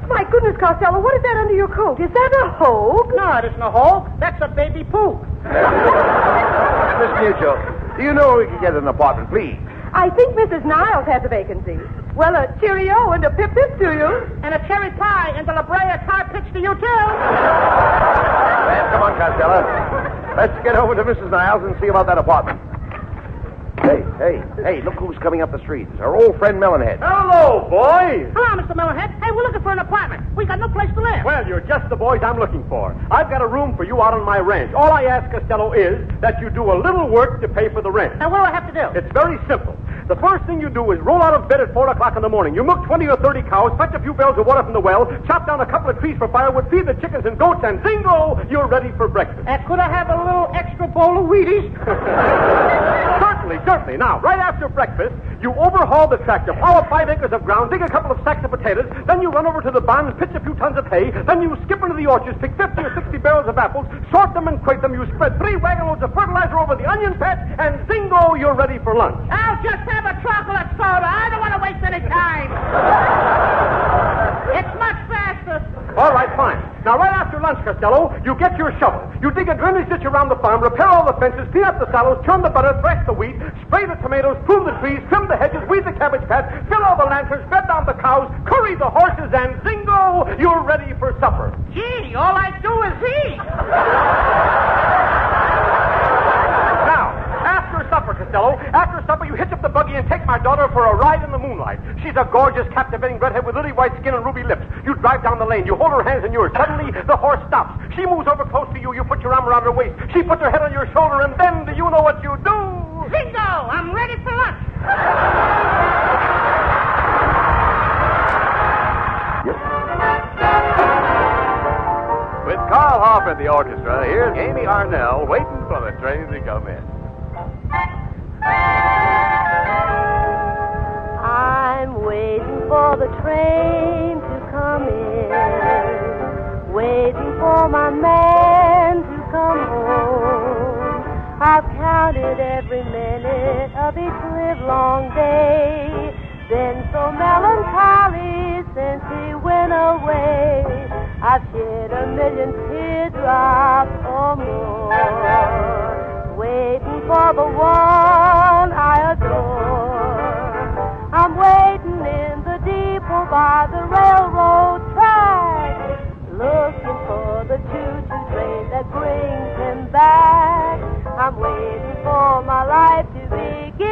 My goodness, Costello, what is that under your coat? Is that a hogue? No, it isn't a hogue. That's a baby poo. Miss Mucho, do you know where we can get an apartment, please? I think Mrs. Niles has a vacancy. Well, a cheerio and a pip-pip to you. And a cherry pie and the La Brea car pitch to you, too. Well, come on, Costello. Let's get over to Mrs. Niles and see about that apartment. Hey, look who's coming up the street. It's our old friend Melonhead. Hello, boys. Hello, Mr. Melonhead. Hey, we're looking for an apartment. We got no place to live. Well, you're just the boys I'm looking for. I've got a room for you out on my ranch. All I ask, Costello, is that you do a little work to pay for the rent. Now, what do I have to do? It's very simple. The first thing you do is roll out of bed at 4 o'clock in the morning. You milk 20 or 30 cows, fetch a few barrels of water from the well, chop down a couple of trees for firewood, feed the chickens and goats, and zingo, you're ready for breakfast. Could I have a little extra bowl of Wheaties? Certainly. Now, right after breakfast, you overhaul the tractor, plow 5 acres of ground, dig a couple of sacks of potatoes, then you run over to the barns, pitch a few tons of hay, then you skip into the orchards, pick 50 or 60 barrels of apples, sort them and crate them, you spread 3 wagon loads of fertilizer over the onion patch, and zingo, you're ready for lunch. I'll just have a chocolate soda. I don't want to waste any time. It's much faster. All right, fine. Now, right after lunch, Costello, you get your shovel. You dig a drainage ditch around the farm, repair all the fences, clean up the sallows, churn the butter, thresh the wheat, spray the tomatoes, prune the trees, trim the hedges, weed the cabbage patch, fill all the lanterns, bed down the cows, curry the horses, and zingo, you're ready for supper. Gee, all I do is eat. Now, after supper, Costello, after supper, you hitch up the buggy and take my daughter for a ride in the moonlight. She's a gorgeous, captivating redhead with lily white skin and ruby lips. You drive down the lane. You hold her hands in yours. Suddenly, the horse stops. She moves over close to you. You put your arm around her waist. She puts her head on your shoulder, and then, do you know what you do? Bingo! I'm ready for lunch. With Carl Hoff at the orchestra, here's Amy Arnell waiting for the train to come in. I'm waiting for the train to come in, waiting for my man to come home. I've counted every minute of each livelong day, been so melancholy since he went away. I've shed a million teardrops or more, waiting for the one I adore. I'm waiting in the depot by the railroad track, looking for the choo-choo train that brings him back. I'm waiting for my life to begin.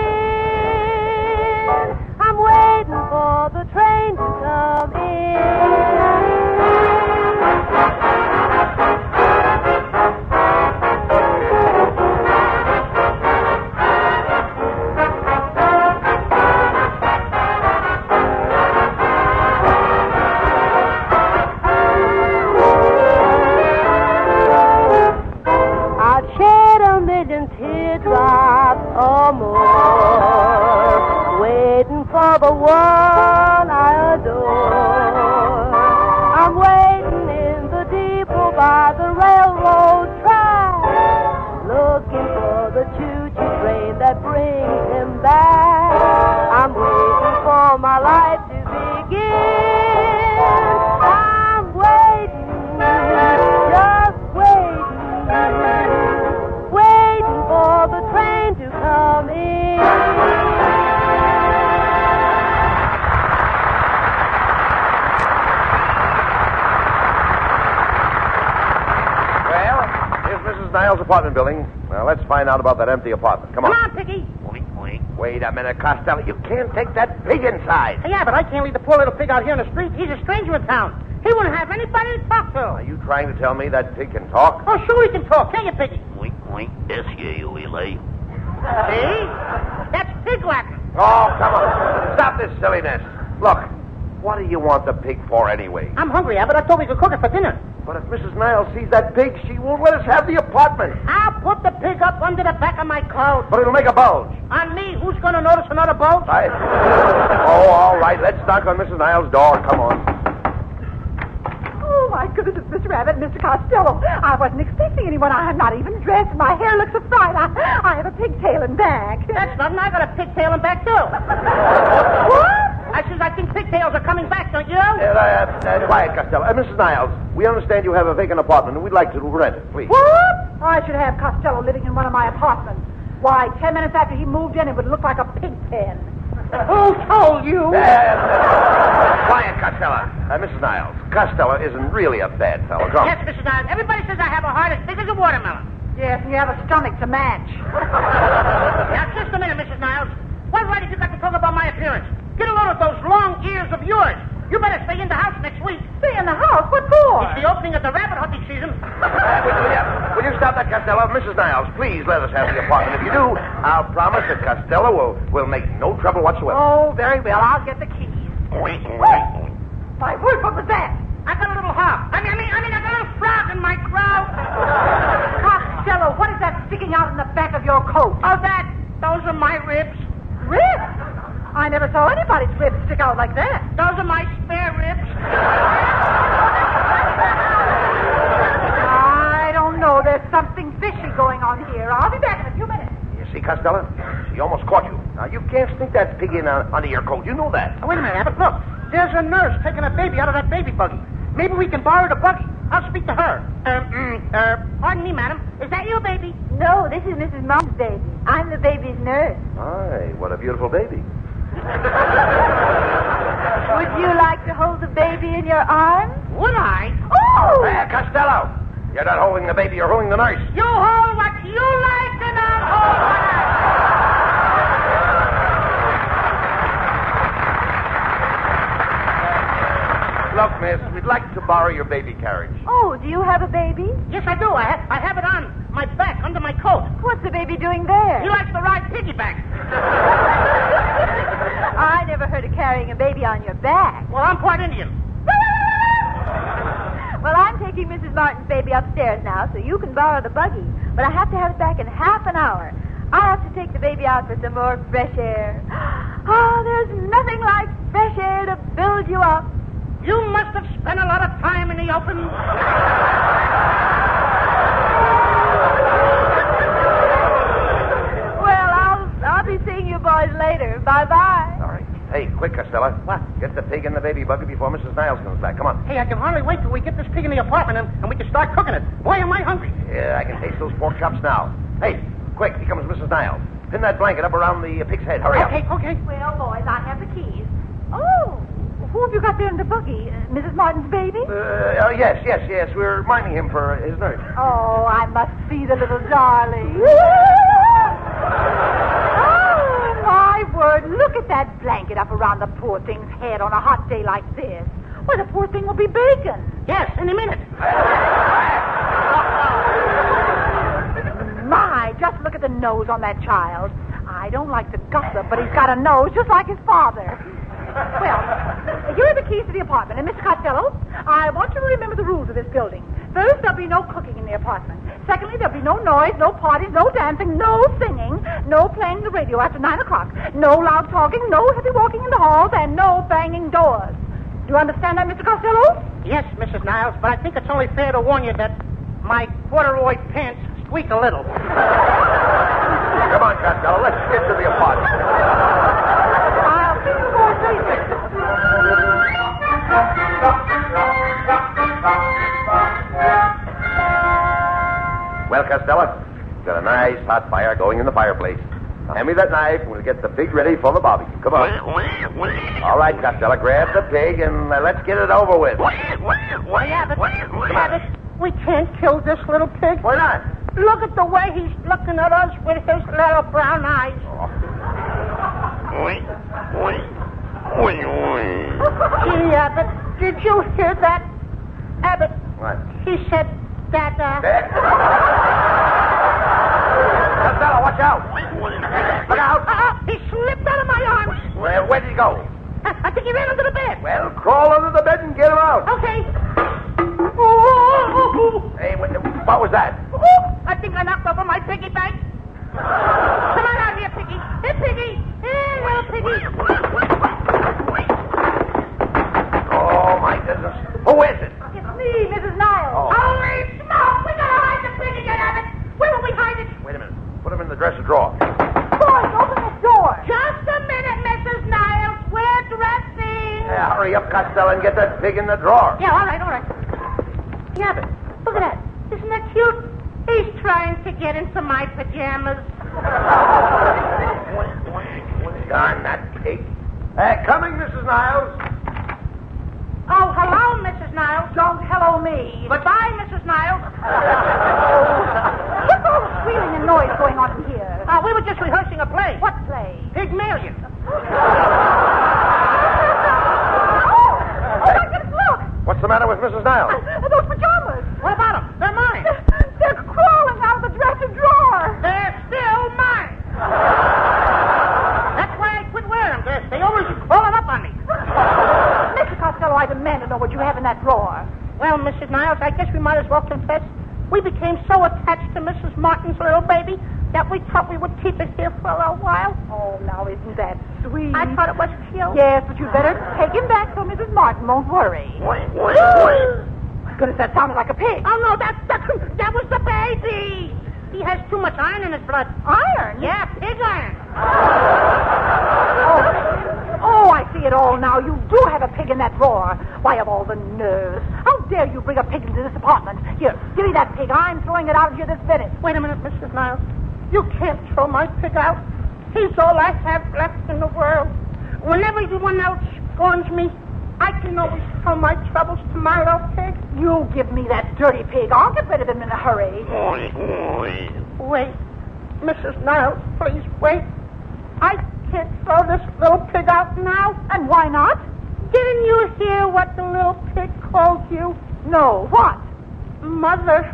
I'm waiting for the train to come in. Niles apartment building. Now, let's find out about that empty apartment. Come on. Come on, Piggy. Wait a minute, Costello. You can't take that pig inside. Yeah, but I can't leave the poor little pig out here in the street. He's a stranger in town. He wouldn't have anybody to talk to. Are you trying to tell me that pig can talk? Oh, sure he can talk. Can you, Piggy? S-U-L-A. See? That's pig Latin. Oh, come on. Stop this silliness. Look, what do you want the pig for anyway? I'm hungry, Abbott. I thought we could cook it for dinner. But if Mrs. Niles sees that pig, she won't let us have the apartment. I'll put the pig up under the back of my clothes. But it'll make a bulge. On me? Who's going to notice another bulge? Oh, all right. Let's knock on Mrs. Niles' door. Come on. Oh, my goodness, Mr. Rabbit, Mr. Costello. I wasn't expecting anyone. I'm not even dressed. My hair looks a fright. I have a pigtail and back. That's nothing. I got a pigtail and back, too. What? I think pigtails are coming back, don't you? Quiet, Costello. Mrs. Niles, we understand you have a vacant apartment, and we'd like to rent it, please. What? I should have Costello living in one of my apartments. Why, 10 minutes after he moved in, it would look like a pig pen. Who told you? Quiet, Costello. Mrs. Niles, Costello isn't really a bad fellow. Come. Yes, Mrs. Niles. Everybody says I have a heart as big as a watermelon. Yes, and you have a stomach to match. Now, just a minute, Mrs. Niles. What right have you got to talk about my appearance? Get a load of those long ears of yours. You better stay in the house next week. Stay in the house? What for? It's the opening of the rabbit hunting season. Will you stop that, Costello? Mrs. Niles, please let us have the apartment. If you do, I'll promise that Costello will make no trouble whatsoever. Oh, very well. I'll get the keys. My word, what was that? I got a little hop. I got a little frog in my crowd. Costello, what is that sticking out in the back of your coat? Oh, those are my ribs. Ribs? I never saw anybody's ribs stick out like that. Those are my spare ribs. I don't know. There's something fishy going on here. I'll be back in a few minutes. You see, Costello? She almost caught you. Now, you can't sneak that pig in under your coat. You know that. Oh, wait a minute, Abbott. Look. There's a nurse taking a baby out of that baby buggy. Maybe we can borrow the buggy. I'll speak to her. Pardon me, madam. Is that your baby? No, this is Mrs. Mom's baby. I'm the baby's nurse. Aye, what a beautiful baby. Would you like to hold the baby in your arms? Would I? Oh! Hey, Costello! You're not holding the baby, you're holding the nurse. You hold what you like and I'll hold what I Look, miss, we'd like to borrow your baby carriage. Oh, do you have a baby? Yes, I do. I have it on my back, under my coat. What's the baby doing there? He likes to ride piggyback. I never heard of carrying a baby on your back. Well, I'm part Indian. Well, I'm taking Mrs. Martin's baby upstairs now, so you can borrow the buggy. But I have to have it back in half an hour. I have to take the baby out for some more fresh air. Oh, there's nothing like fresh air to build you up. You must have spent a lot of time in the open. Well, I'll be seeing you boys later. Bye-bye. All right. Hey, quick, Costello. What? Get the pig in the baby buggy before Mrs. Niles comes back. Come on. Hey, I can hardly wait till we get this pig in the apartment and we can start cooking it. Boy, am I hungry. Yeah, I can taste those pork chops now. Hey, quick, here comes Mrs. Niles. Pin that blanket up around the pig's head. Hurry up. Okay. Well, boys, I have the keys. Oh, who have you got there in the buggy? Mrs. Martin's baby? Yes. We're minding him for his nurse. Oh, I must see the little darling. Oh, my word. Look at that blanket up around the poor thing's head on a hot day like this. Well, the poor thing will be baking. Yes, any minute. My, just look at the nose on that child. I don't like to gossip, but he's got a nose just like his father. Well, here are the keys to the apartment. And, Mr. Costello, I want you to remember the rules of this building. First, there'll be no cooking in the apartment. Secondly, there'll be no noise, no parties, no dancing, no singing, no playing the radio after 9 o'clock, no loud talking, no heavy walking in the halls, and no banging doors. Do you understand that, Mr. Costello? Yes, Mrs. Niles, but I think it's only fair to warn you that my corduroy pants squeak a little. Come on, Costello, let's get to the apartment. I'll see you boys later. Well, Costello, got a nice hot fire going in the fireplace. Now, hand me that knife, and we'll get the pig ready for the barbecue. Come on. All right, Costello, grab the pig, and let's get it over with. Abbott, we can't kill this little pig. Why not? Look at the way he's looking at us with his little brown eyes. Gee, Abbott, did you hear that? Abbott. What? He said that, Costello, watch out. Look out. He slipped out of my arms. Well, where did he go? I think he ran under the bed. Well, crawl under the bed and get him out. Okay. Hey, what was that? I think I knocked over my piggy bank. Come on out here, Piggy. Hey, Piggy. Hey, little Piggy. Oh, my goodness. Who is it? It's me, Mrs. Niles. Oh. Holy smoke! We gotta hide the pig again, Abbott. Where will we hide it? Wait a minute. Put him in the dresser drawer. Boys, open the door. Just a minute, Mrs. Niles. We're dressing. Yeah, hurry up, Costello, and get that pig in the drawer. Yeah, all right. Yeah, but look at that. Isn't that cute? He's trying to get into my pajamas. Darn that pig. Coming, Mrs. Niles. Oh, hello, Mrs. Niles. Don't hello me. Goodbye, Mrs. Niles. What's all the squealing and noise going on in here? We were just rehearsing a play. What play? Pygmalion. What's the matter with Mrs. Niles? Those pajamas. What about them? They're mine. They're crawling out of the dresser drawer. They're still mine. That's why I quit wearing them. They always crawling up on me. Mr. Costello, I demand to know what you have in that drawer. Well, Mrs. Niles, I guess we might as well confess. We became so attached to Mrs. Martin's little baby that we thought we would keep it here for a while. Oh, now isn't that sweet? I thought it was cute. Yes, but you'd better take him back so Mrs. Martin won't worry. My goodness, that sounded like a pig. Oh, no, that was the baby. He has too much iron in his blood. Iron? Yeah, pig iron. Oh, I see it all now. You do have a pig in that drawer. Why, of all the nerves. How dare you bring a pig into this apartment? Here, give me that pig. I'm throwing it out of here this minute. Wait a minute, Mrs. Niles. You can't throw my pig out. He's all I have left in the world. When everyone else scorns me, I can always tell my troubles to my little pig. You give me that dirty pig. I'll get rid of him in a hurry. Wait. Mrs. Niles, please wait. I can't throw this little pig out now. And why not? Didn't you hear what the little pig called you? No. What? Mother.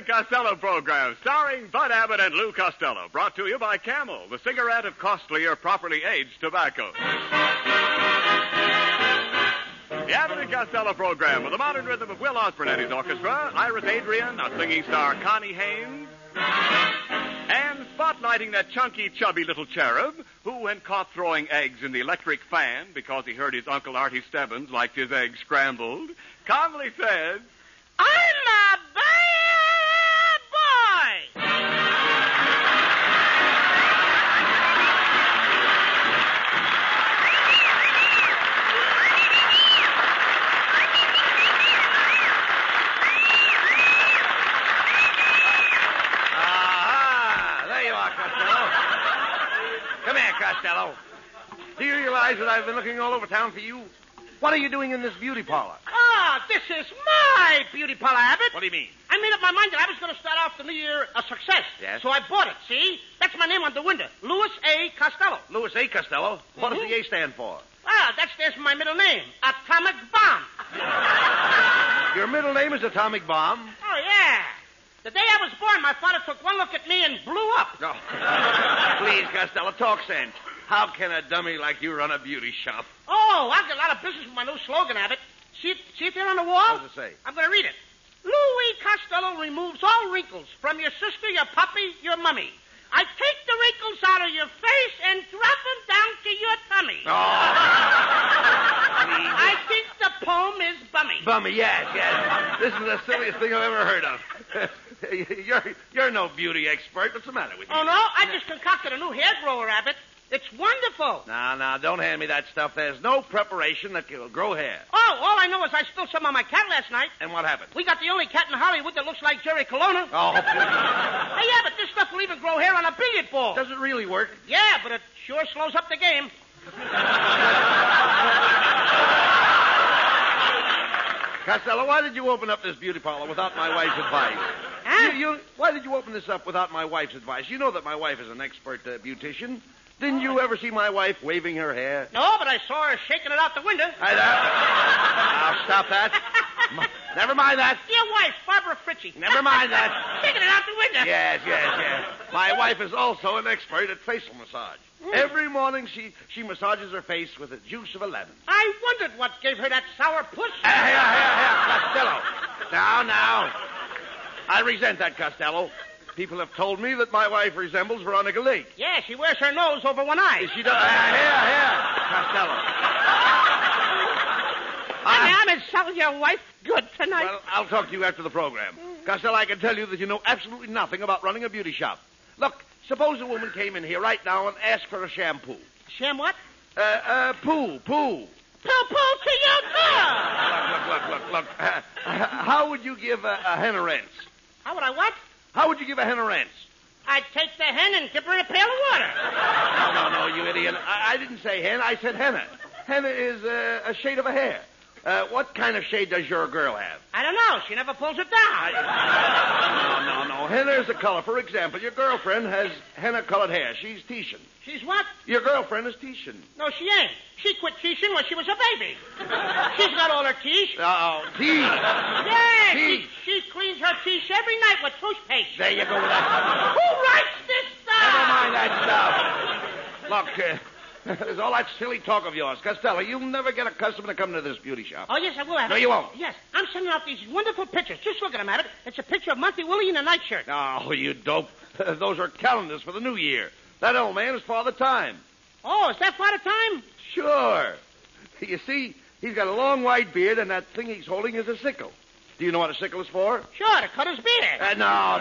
Costello program, starring Bud Abbott and Lou Costello, brought to you by Camel, the cigarette of costlier, properly aged tobacco. The Abbott and Costello program, with the modern rhythm of Will Osborne and his orchestra, Iris Adrian, our singing star Connie Haynes, and spotlighting that chunky, chubby little cherub who, when caught throwing eggs in the electric fan because he heard his Uncle Artie Stebbins liked his eggs scrambled, calmly said, I'm a bad boy! There you are, Costello. Come here, Costello. Do you realize that I've been looking all over town for you? What are you doing in this beauty parlor? Ah, this is my beauty parlor, Abbott. What do you mean? I made up my mind that I was going to start off the new year a success. Yes? So I bought it, see? That's my name on the window. Louis A. Costello. Louis A. Costello? What does the A stand for? Ah, that stands for my middle name, Atomic Bomb. Your middle name is Atomic Bomb? Oh, yeah. The day I was born, my father took one look at me and blew up. No. Please, Costello, talk sense. How can a dummy like you run a beauty shop? Oh, I've got a lot of business with my new slogan, Abbott. See it there on the wall? What does it say? I'm going to read it. Louis Costello removes all wrinkles from your sister, your puppy, your mummy. I take the wrinkles out of your face and drop them down to your tummy. Oh. I think the poem is bummy. Bummy, yes. This is the silliest thing I've ever heard of. You're no beauty expert. What's the matter with you? Oh, no? I just concocted a new hair grower, Abbott. It's wonderful. Now, don't hand me that stuff. There's no preparation that will grow hair. Oh, all I know is I spilled some on my cat last night. And what happened? We got the only cat in Hollywood that looks like Jerry Colonna. Oh, please. Hey, yeah, but this stuff will even grow hair on a billiard ball. Does it really work? Yeah, but it sure slows up the game. Costello, why did you open up this beauty parlor without my wife's advice? Huh? Why did you open this up without my wife's advice? You know that my wife is an expert beautician. Didn't you ever see my wife waving her hair? No, but I saw her shaking it out the window. Now, stop that. Never mind that. Your wife, Barbara Fritchie. Never mind that. Shaking it out the window. Yes. My wife is also an expert at facial massage. Every morning she massages her face with the juice of a lemon. I wondered what gave her that sour puss. Here, Costello. Now. I resent that, Costello. People have told me that my wife resembles Veronica Lake. Yeah, she wears her nose over one eye. She does. Here, Costello. I'm insulting your wife good tonight. Well, I'll talk to you after the program. Costello, I can tell you that you know absolutely nothing about running a beauty shop. Look, suppose a woman came in here right now and asked for a shampoo. Sham what? Poo. Poo-poo to your tongue. Look. How would you give a hen a rinse? How would I what? How would you give a hen a rinse? I'd take the hen and dip her in a pail of water. No, you idiot. I didn't say hen. I said henna. Henna is a shade of a hair. What kind of shade does your girl have? I don't know. She never pulls it down. No. Henna is a color. For example, your girlfriend has henna-colored hair. She's Titian. She's what? Your girlfriend is Titian. No, she ain't. She quit teaching when she was a baby. She's got all her teeth. Oh, teeth. Yeah, teeth. She cleans her teeth every night with toothpaste. There you go with that. Who writes this stuff? Never mind that stuff. Look, there's all that silly talk of yours. Costello, you'll never get a customer to come to this beauty shop. Oh, yes, I will, Abbott. No, you won't. Yes, I'm sending out these wonderful pictures. Just look at them, Abbott. It's a picture of Monty Willie in a nightshirt. Oh, you dope. Those are calendars for the new year. That old man is Father Time. Oh, is that Father Time? Sure. You see, he's got a long white beard, and that thing he's holding is a sickle. Do you know what a sickle is for? Sure, to cut his beard. No.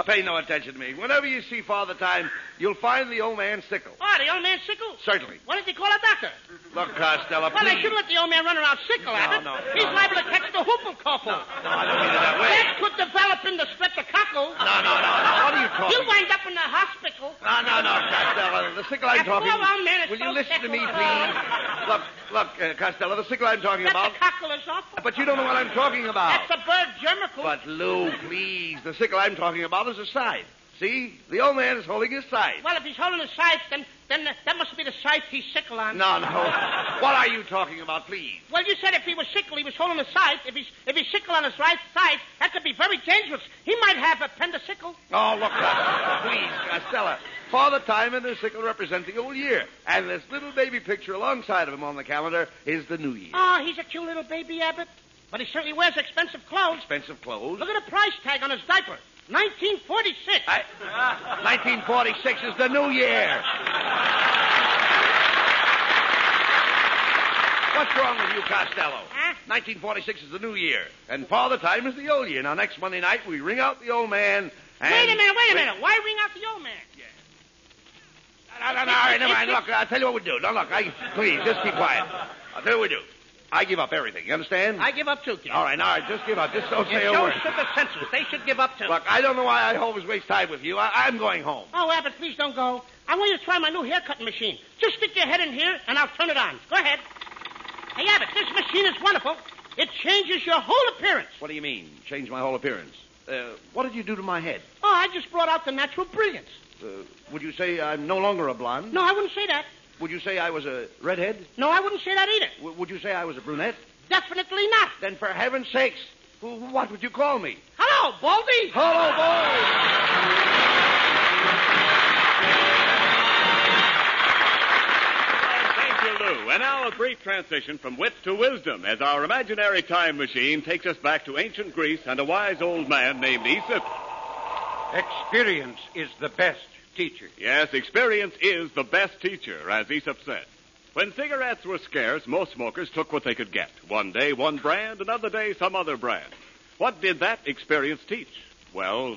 Pay no attention to me. Whenever you see Father Time, you'll find the old man's sickle. Oh, the old man's sickle? Certainly. Why didn't he call a doctor? Look, Costello, well, they shouldn't let the old man run around sickle, Abbott. He's liable to catch the hoopelkoppel. No, I don't mean it that way. That could develop into streptococcus. No. What are you talking? He'll wind up in the hospital. No, Costello. The sickle I'm talking about. Will you listen to me, please? Look, Costello, the sickle I'm talking about. Streptococcus is awful. But you don't know what I'm talking about. That's a bird germicle. But, Lou, please, the sickle I'm talking about is a scythe. See? The old man is holding his scythe. Well, if he's holding his scythe, then that must be the scythe he's sickle on. No. What are you talking about, please? Well, you said if he was sickle, he was holding a scythe. If he's sickle on his right scythe, that could be very dangerous. He might have appendicicle. Oh, look, please, Costello. Father Time and the sickle represent the old year. And this little baby picture alongside of him on the calendar is the new year. Oh, he's a cute little baby, Abbott. But he certainly wears expensive clothes. Expensive clothes? Look at the price tag on his diaper. 1946. 1946 is the new year. What's wrong with you, Costello? 1946 is the new year, and Father Time is the old year. Now, next Monday night, we ring out the old man, and... Wait a minute. Why ring out the old man? No, all right, never mind. Look, I'll tell you what we do. No, look, please, just keep quiet. I'll tell you what we do. I give up everything. You understand? I give up, too, kid. All right, just give up. Just don't say a So word. should the censors. They should give up, too. Look, I don't know why I always waste time with you. I'm going home. Oh, Abbott, please don't go. I want you to try my new haircutting machine. Just stick your head in here, and I'll turn it on. Go ahead. Hey, Abbott, this machine is wonderful. It changes your whole appearance. What do you mean, change my whole appearance? What did you do to my head? Oh, I just brought out the natural brilliance. Would you say I'm no longer a blonde? No, I wouldn't say that. Would you say I was a redhead? No, I wouldn't say that either. Would you say I was a brunette? Definitely not. Then for heaven's sakes, what would you call me? Hello, Baldy. Hello, boy. And now a brief transition from wit to wisdom as our imaginary time machine takes us back to ancient Greece and a wise old man named Aesop. Experience is the best teacher. Yes, experience is the best teacher, as Aesop said. When cigarettes were scarce, most smokers took what they could get. One day, one brand, another day, some other brand. What did that experience teach? Well,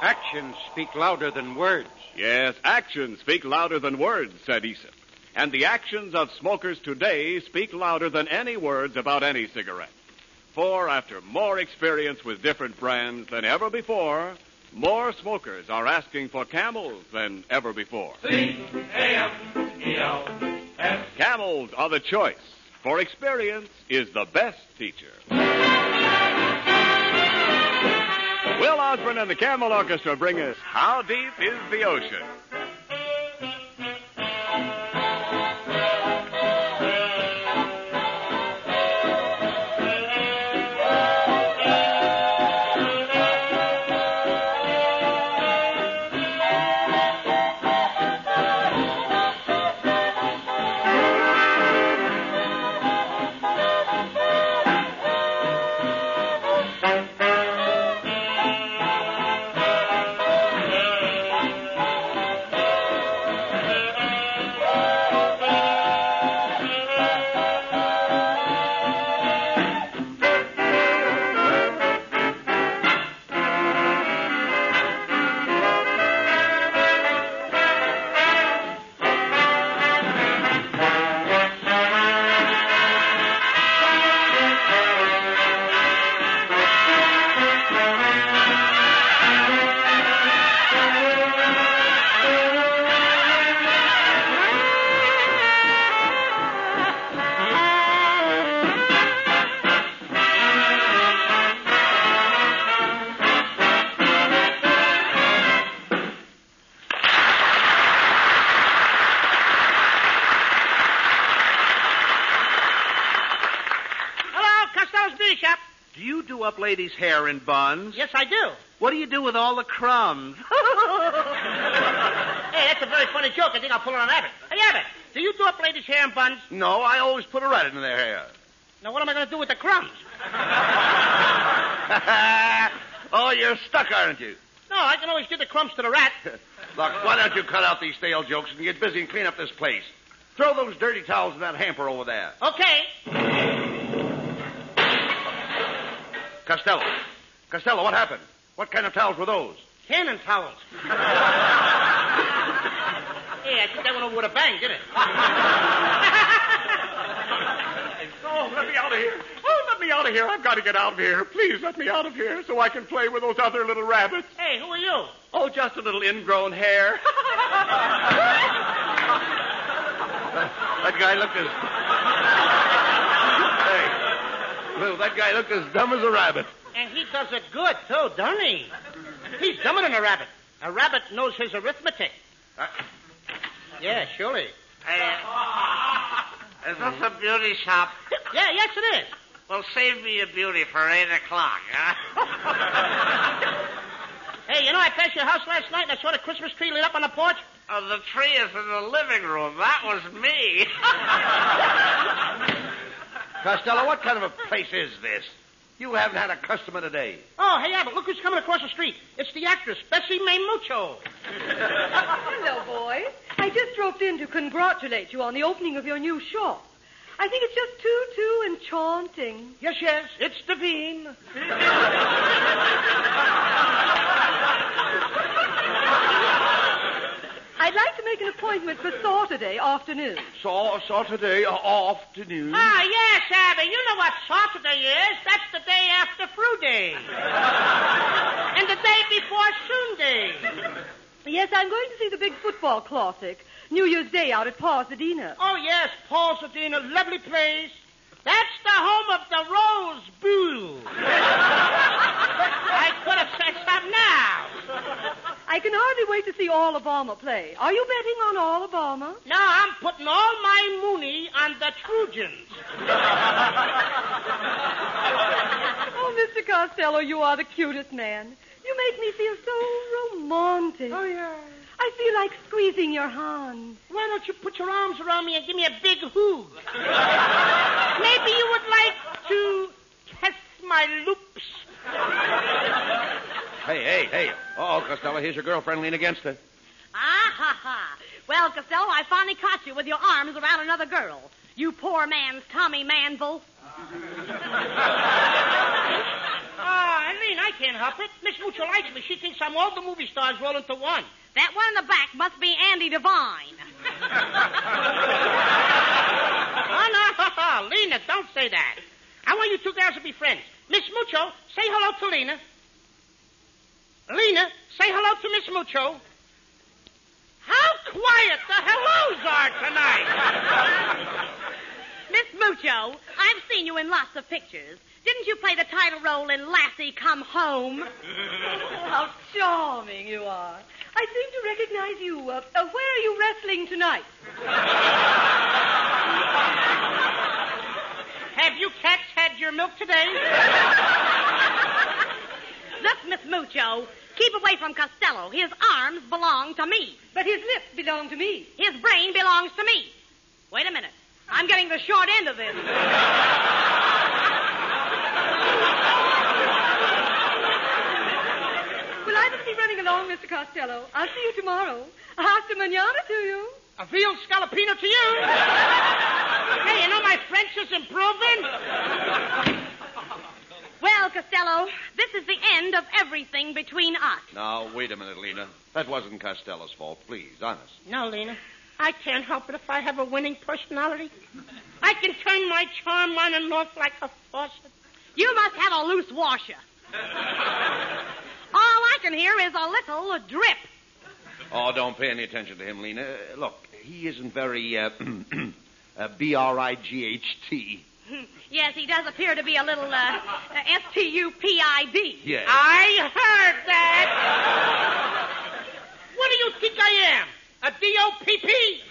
actions speak louder than words. Yes, actions speak louder than words, said Aesop. And the actions of smokers today speak louder than any words about any cigarette. For after more experience with different brands than ever before, more smokers are asking for Camels than ever before. C-A-M-E-L-S. Camels are the choice, for experience is the best teacher. Will Osborne and the Camel Orchestra bring us How Deep is the Ocean? Up ladies' hair in buns? Yes, I do. What do you do with all the crumbs? Hey, that's a very funny joke. I think I'll pull it on Abbott. Hey, Abbott, do you do up ladies' hair in buns? No, I always put a rat in their hair. Now, what am I going to do with the crumbs? Oh, you're stuck, aren't you? No, I can always give the crumbs to the rat. Look, why don't you cut out these stale jokes and get busy and clean up this place? Throw those dirty towels in that hamper over there. Okay. Costello, what happened? What kind of towels were those? Cannon towels. Hey, I think that went over with a bang, didn't it? Oh, let me out of here. Oh, let me out of here. I've got to get out of here. Please let me out of here so I can play with those other little rabbits. Hey, who are you? Oh, just a little ingrown hair. That guy looked as... Hey, Lou, that guy looked as dumb as a rabbit. And he does it good, too, doesn't he? He's dumber than a rabbit. A rabbit knows his arithmetic. Yeah, surely. Is this a beauty shop? Yeah, yes, it is. Well, save me a beauty for 8 o'clock, huh? Hey, you know, I passed your house last night and I saw the Christmas tree lit up on the porch. Oh, the tree is in the living room. That was me. Costello, what kind of a place is this? You haven't had a customer today. Oh, hey, Abbott, look who's coming across the street. It's the actress, Bessie May Mucho. Hello, boys. I just dropped in to congratulate you on the opening of your new shop. I think it's just too enchanting. Yes, it's divine. I'd like to make an appointment for Saturday afternoon. Saturday afternoon? Ah, yes, Abby. You know what Saturday is. That's the day after Fruit Day. And the day before Soon Day. Yes, I'm going to see the big football classic, New Year's Day out at Pasadena. Oh, yes, Pasadena, lovely place. That's the home of the Rose Bowl. I could have said something now. I can hardly wait to see Alabama play. Are you betting on Alabama? No, I'm putting all my money on the Trojans. Oh, Mr. Costello, you are the cutest man. You make me feel so romantic. Oh, yeah. I feel like squeezing your hand. Why don't you put your arms around me and give me a big hug? Maybe you would like to kiss my loops. Hey. Oh, Costello, here's your girlfriend leaning against her. Ah, ha, ha. Well, Costello, I finally caught you with your arms around another girl. You poor man's Tommy Manville. Eileen, I can't help it. Miss Mucho likes me. She thinks I'm all the movie stars roll into one. That one in the back must be Andy Devine. Oh, no, Lena, don't say that. I want you two girls to be friends. Miss Mucho, say hello to Lena. Lena, say hello to Miss Mucho. How quiet the hellos are tonight. Miss Mucho, I've seen you in lots of pictures. Didn't you play the title role in Lassie Come Home? How charming you are. I seem to recognize you. Where are you wrestling tonight? Have you cats had your milk today? Look, Miss Mucho, keep away from Costello. His arms belong to me. But his lips belong to me. His brain belongs to me. Wait a minute. I'm getting the short end of this. Well, I must be running along, Mr. Costello. I'll see you tomorrow. Hasta mañana to you. A veal scallopino to you. Hey, you know my French is improving. Well, Costello, this is the end of everything between us. Now, wait a minute, Lena. That wasn't Costello's fault. Please, honest. No, Lena. I can't help it if I have a winning personality. I can turn my charm on and off like a faucet. You must have a loose washer. All I can hear is a little drip. Oh, don't pay any attention to him, Lena. Look, he isn't very, B-R-I-G-H-T. Yes, he does appear to be a little, S-T-U-P-I-D. Yeah. I heard that. What do you think I am? A D-O-P-P?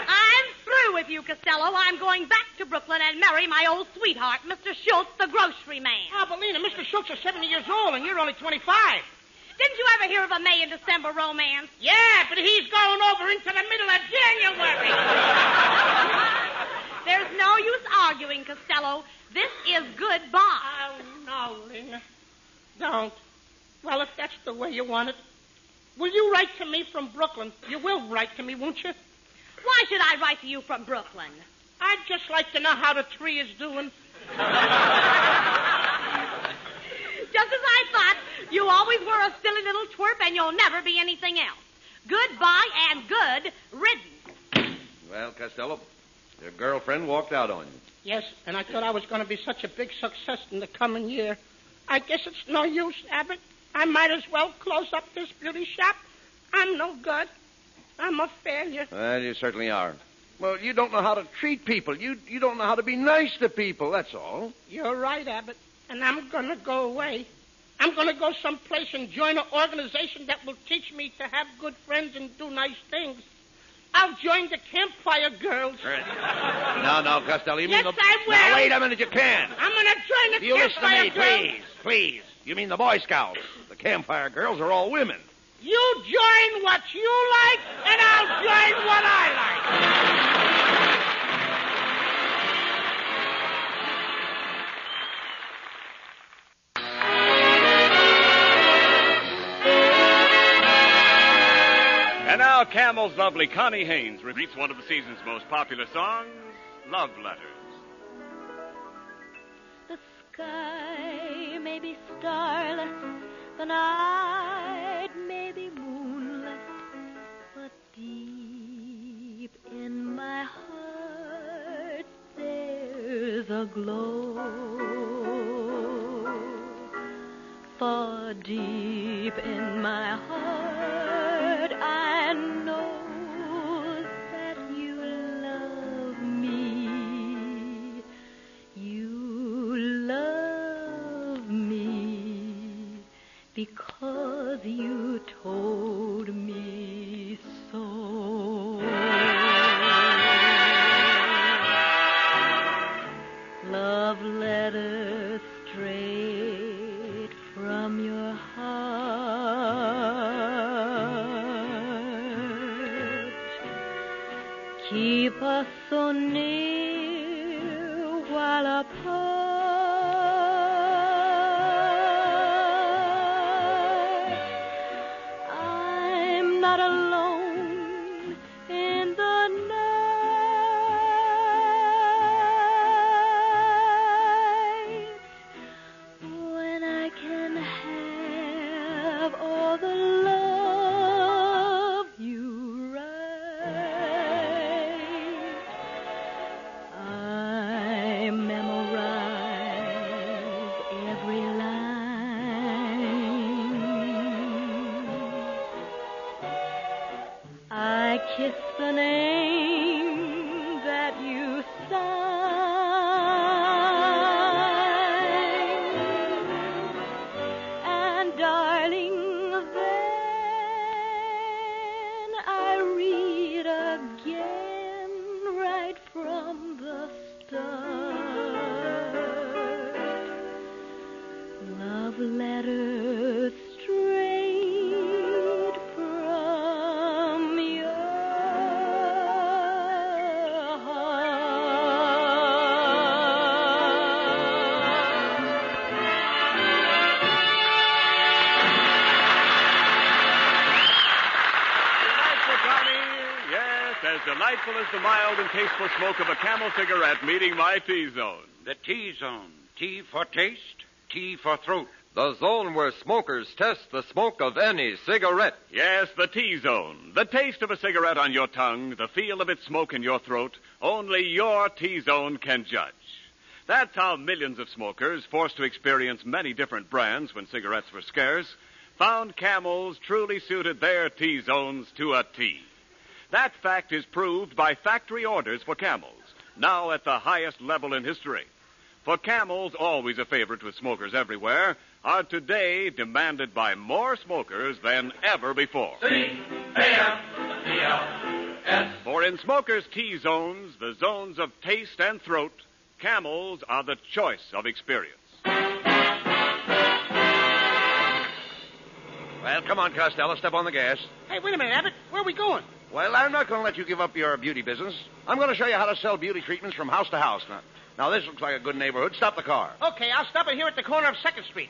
I'm through with you, Costello. I'm going back to Brooklyn and marry my old sweetheart, Mr. Schultz, the grocery man. Oh, but Lena, Mr. Schultz is 70 years old, and you're only 25. Didn't you ever hear of a May and December romance? Yeah, but he's going over into the middle of January. There's no use arguing, Costello. This is goodbye. Oh, no, Lena. Don't. Well, if that's the way you want it, will you write to me from Brooklyn? You will write to me, won't you? Why should I write to you from Brooklyn? I'd just like to know how the tree is doing. Just as I thought, you always were a silly little twerp, and you'll never be anything else. Goodbye and good riddance. Well, Costello, your girlfriend walked out on you. Yes, and I thought I was going to be such a big success in the coming year. I guess it's no use, Abbott. I might as well close up this beauty shop. I'm no good. I'm a failure. Well, you certainly are. Well, you don't know how to treat people. You don't know how to be nice to people, that's all. You're right, Abbott. And I'm going to go away. I'm going to go someplace and join an organization that will teach me to have good friends and do nice things. I'll join the Campfire Girls. No, Costello, you mean Yes, I will. Now, wait a minute, you can't. I'm going to join the You listen to Campfire me, Girls. please. You mean the Boy Scouts. The Campfire Girls are all women. You join what you like, and I'll join what I like. And now Camel's lovely Connie Haynes repeats one of the season's most popular songs, Love Letters. The sky may be starless, the night may be moonless, but deep in my heart there's a glow. For deep in my heart I know that you love me. You love me because you told me so. Love letters straight from your heart keep us so near while apart. I'm not alone in the night when I can have all the love you write. I memorize every line. I kiss the name that you sign. And darling, then I read again right from the start. Love letters straight from your Yes, as delightful as the mild and tasteful smoke of a Camel cigarette meeting my T-zone. The T-zone. T for taste, T for throat. The zone where smokers test the smoke of any cigarette. Yes, the T-zone. The taste of a cigarette on your tongue, the feel of its smoke in your throat, only your T-zone can judge. That's how millions of smokers, forced to experience many different brands when cigarettes were scarce, found Camels truly suited their T-zones to a T. That fact is proved by factory orders for Camels, now at the highest level in history. For Camels, always a favorite with smokers everywhere, are today demanded by more smokers than ever before. C-A-M-E-L-S. For in smokers' T-zones, the zones of taste and throat, Camels are the choice of experience. Well, come on, Costello. Step on the gas. Hey, wait a minute, Abbott. Where are we going? Well, I'm not going to let you give up your beauty business. I'm going to show you how to sell beauty treatments from house to house. Now, this looks like a good neighborhood. Stop the car. Okay, I'll stop it here at the corner of 2nd Street.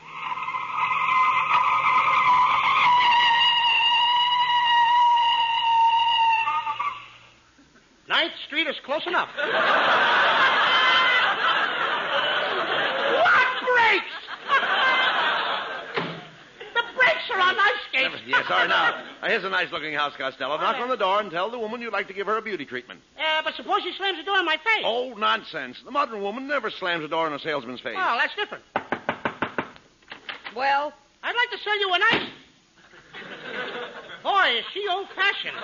Ninth Street is close enough. What brakes? The brakes are on my skates. Yes, all right, now. Here's a nice-looking house, Costello. Knock on the door and tell the woman you'd like to give her a beauty treatment. But suppose she slams the door in my face. Oh, nonsense. The modern woman never slams the door in a salesman's face. Oh, that's different. Well? I'd like to sell you a nice... Boy, is she old-fashioned.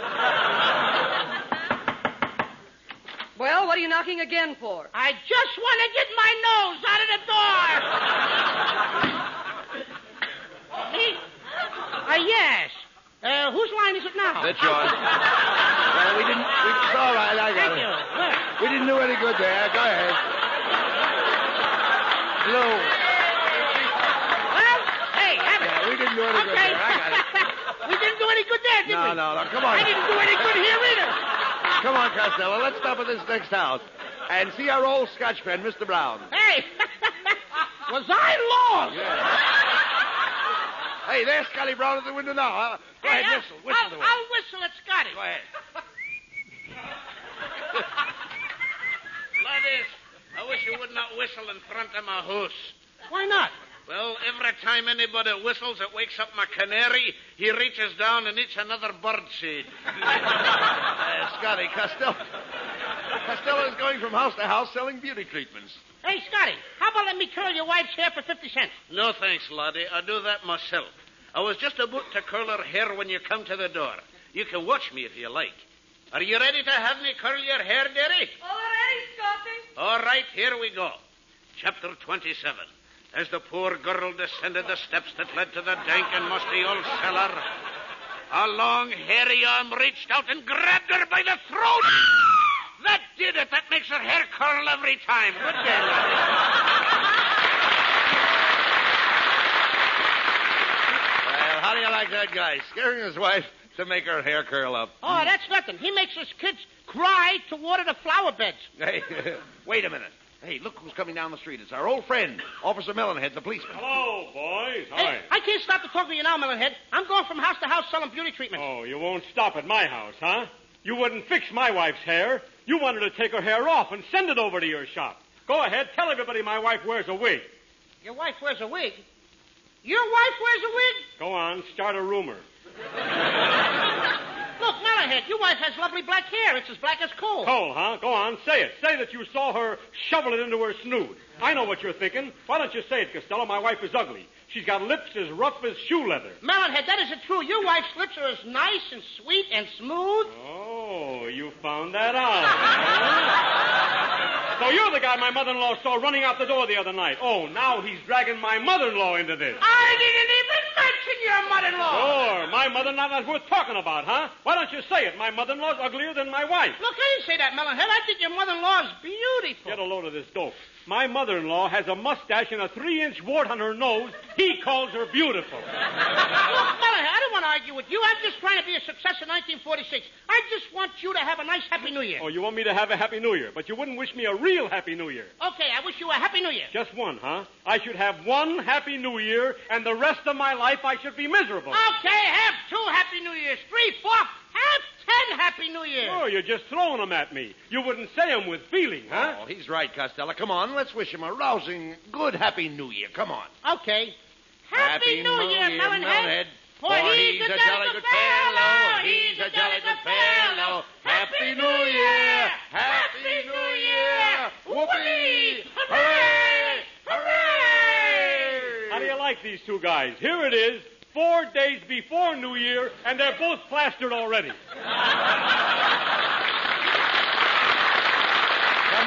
Well, what are you knocking again for? I just want to get my nose out of the door. Me? Yes. Whose line is it now? That's yours. Well, it's all right. I got Thank it. you. Well, We didn't do any good there. Go ahead. Lou. well, hey, have it. Yeah, we didn't do any good Okay. there. I got it. We didn't do any good there, did we? No, come on. I didn't do any good here either. Come on, Costello. Let's stop at this next house and see our old Scotch friend, Mr. Brown. Hey, was I lost? Yeah. Hey, there's Scotty Brown at the window now. Go ahead, whistle. Whistle the way. I'll whistle at Scotty. Go ahead. Ladies, I wish you would not whistle in front of my house. Why not? Well, every time anybody whistles, it wakes up my canary. He reaches down and eats another bird seed. Scotty, Costello is going from house to house selling beauty treatments. Hey, Scotty, how about let me curl your wife's hair for 50 cents? No, thanks, laddie. I do that myself. I was just about to curl her hair when you come to the door. You can watch me if you like. Are you ready to have me curl your hair, dearie? All ready, Scotty. All right, here we go. Chapter 27. As the poor girl descended the steps that led to the dank and musty old cellar, a long, hairy arm reached out and grabbed her by the throat. That did it. That makes her hair curl every time. Good day, laddie. Well, how do you like that guy? Scaring his wife to make her hair curl up. Oh, that's nothing. He makes his kids cry to water the flower beds. Hey, wait a minute. Hey, look who's coming down the street. It's our old friend, Officer Melonhead, the policeman. Hello, boys. Hi. Hey, I can't stop to talk to you now, Melonhead. I'm going from house to house selling beauty treatments. Oh, you won't stop at my house, huh? You wouldn't fix my wife's hair. You wanted to take her hair off and send it over to your shop. Go ahead, tell everybody my wife wears a wig. Your wife wears a wig? Your wife wears a wig? Go on, start a rumor. Look, Melonhead, your wife has lovely black hair. It's as black as coal. Coal, huh? Go on, say it. Say that you saw her shovel it into her snoot. I know what you're thinking. Why don't you say it, Costello? My wife is ugly. She's got lips as rough as shoe leather. Melonhead, that isn't true. Your wife's lips are as nice and sweet and smooth. Oh, you found that out. Huh? So you're the guy my mother-in-law saw running out the door the other night. Oh, now he's dragging my mother-in-law into this. I didn't even mention your mother-in-law. Sure, my mother-in-law not worth talking about, huh? Why don't you say it? My mother-in-law's uglier than my wife. Look, I didn't say that, Melonhead. I think your mother-in-law's beautiful. Get a load of this dope. My mother-in-law has a mustache and a 3-inch wart on her nose. He calls her beautiful. Look, Melonhead, I don't want to argue with you. I'm just trying to be a success in 1946. I just want you to have a nice Happy New Year. Oh, you want me to have a Happy New Year, but you wouldn't wish me a real Happy New Year. Okay, I wish you a Happy New Year. Just one, huh? I should have one Happy New Year, and the rest of my life I should be miserable. Okay, have 2 Happy New Years. 3, 4, have 10 Happy New Years. Oh, you're just throwing them at me. You wouldn't say them with feeling, huh? Oh, he's right, Costello. Come on, let's wish him a rousing, good Happy New Year. Come on. Okay. Happy New Year, Melonhead. For he's a jolly good fellow. He's a jolly good fellow. Happy New Year. Happy New Year. Whoopee. Hooray. Hooray. How do you like these two guys? Here it is, 4 days before New Year, and they're both plastered already. Come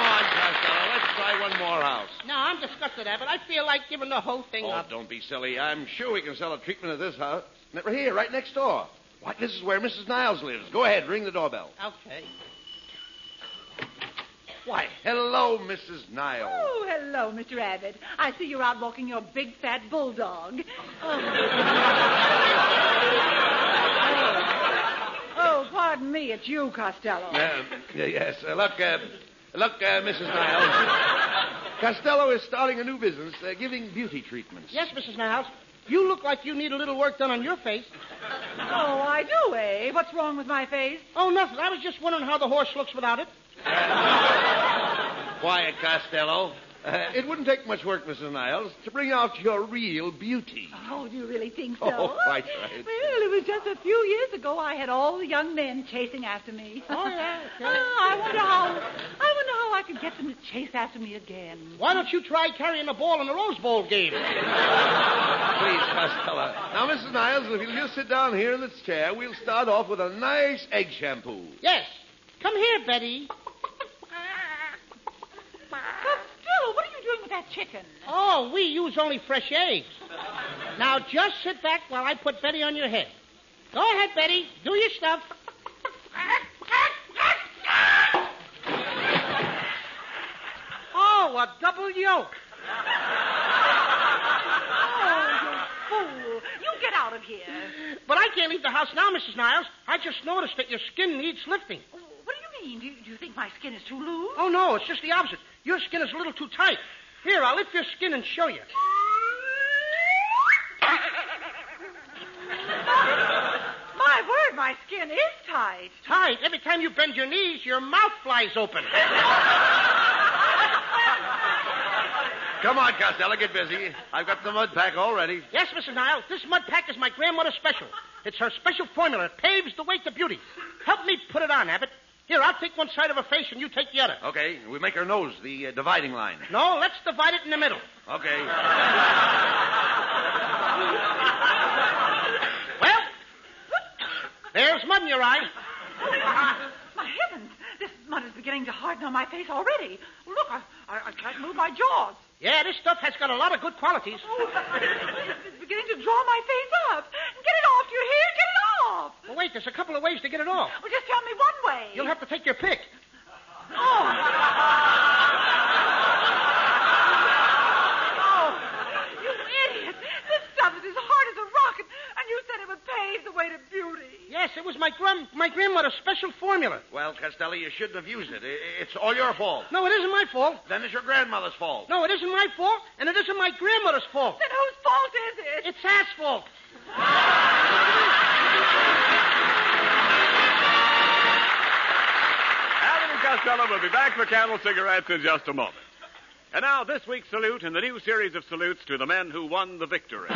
on, Costello. Let's try one more house. No, I'm disgusted, Abbott. I feel like giving the whole thing up. Don't be silly. I'm sure we can sell a treatment at this house. Right here, right next door. Why, this is where Mrs. Niles lives. Go ahead, ring the doorbell. Okay. Why, hello, Mrs. Niles. Oh, hello, Mr. Abbott. I see you're out walking your big, fat bulldog. Oh, pardon me. It's you, Costello. Yes. Look, Mrs. Niles. Costello is starting a new business, giving beauty treatments. Yes, Mrs. Niles. You look like you need a little work done on your face. Oh, I do, eh? What's wrong with my face? Oh, nothing. I was just wondering how the horse looks without it. Quiet, Costello. It wouldn't take much work, Mrs. Niles, to bring out your real beauty. Oh, do you really think so? Oh, quite right. Well, it was just a few years ago I had all the young men chasing after me. Oh, yeah. Okay. I wonder how I could get them to chase after me again. Why don't you try carrying the ball in the Rose Bowl game? Please, Costello. Now, Mrs. Niles, if you'll just sit down here in this chair, we'll start off with a nice egg shampoo. Yes. Come here, Betty. chicken. Oh, we use only fresh eggs. Now, just sit back while I put Betty on your head. Go ahead, Betty. Do your stuff. Oh, a double yolk. Oh, you fool. You get out of here. But I can't leave the house now, Mrs. Niles. I just noticed that your skin needs lifting. What do you mean? Do you think my skin is too loose? Oh, no, it's just the opposite. Your skin is a little too tight. Here, I'll lift your skin and show you. My word, my skin is tight. Tight? Every time you bend your knees, your mouth flies open. Come on, Costello, get busy. I've got the mud pack all ready. Yes, Mrs. Niles, this mud pack is my grandmother's special. It's her special formula. It paves the way to beauty. Help me put it on, Abbott. Here, I'll take one side of her face and you take the other. Okay, we make her nose the dividing line. No, let's divide it in the middle. Okay. Well, there's mud in your eye. My heavens, this mud is beginning to harden on my face already. Look, I can't move my jaws. Yeah, this stuff has got a lot of good qualities. Oh, it's beginning to draw my face up. Get it off, do you hear? Get it off. Well, wait, there's a couple of ways to get it off. Well, just tell me one way. You'll have to take your pick. Oh, you idiot. This stuff is as hard as a rock, and you said it would pave the way to beauty. Yes, it was my grandmother's special formula. Well, Costello, you shouldn't have used it. It's all your fault. No, it isn't my fault. Then it's your grandmother's fault. No, it isn't my fault, and it isn't my grandmother's fault. Then whose fault is it? It's asphalt. Abbott and Costello will be back for Camel cigarettes in just a moment. And now, this week's salute in the new series of salutes to the men who won the victory.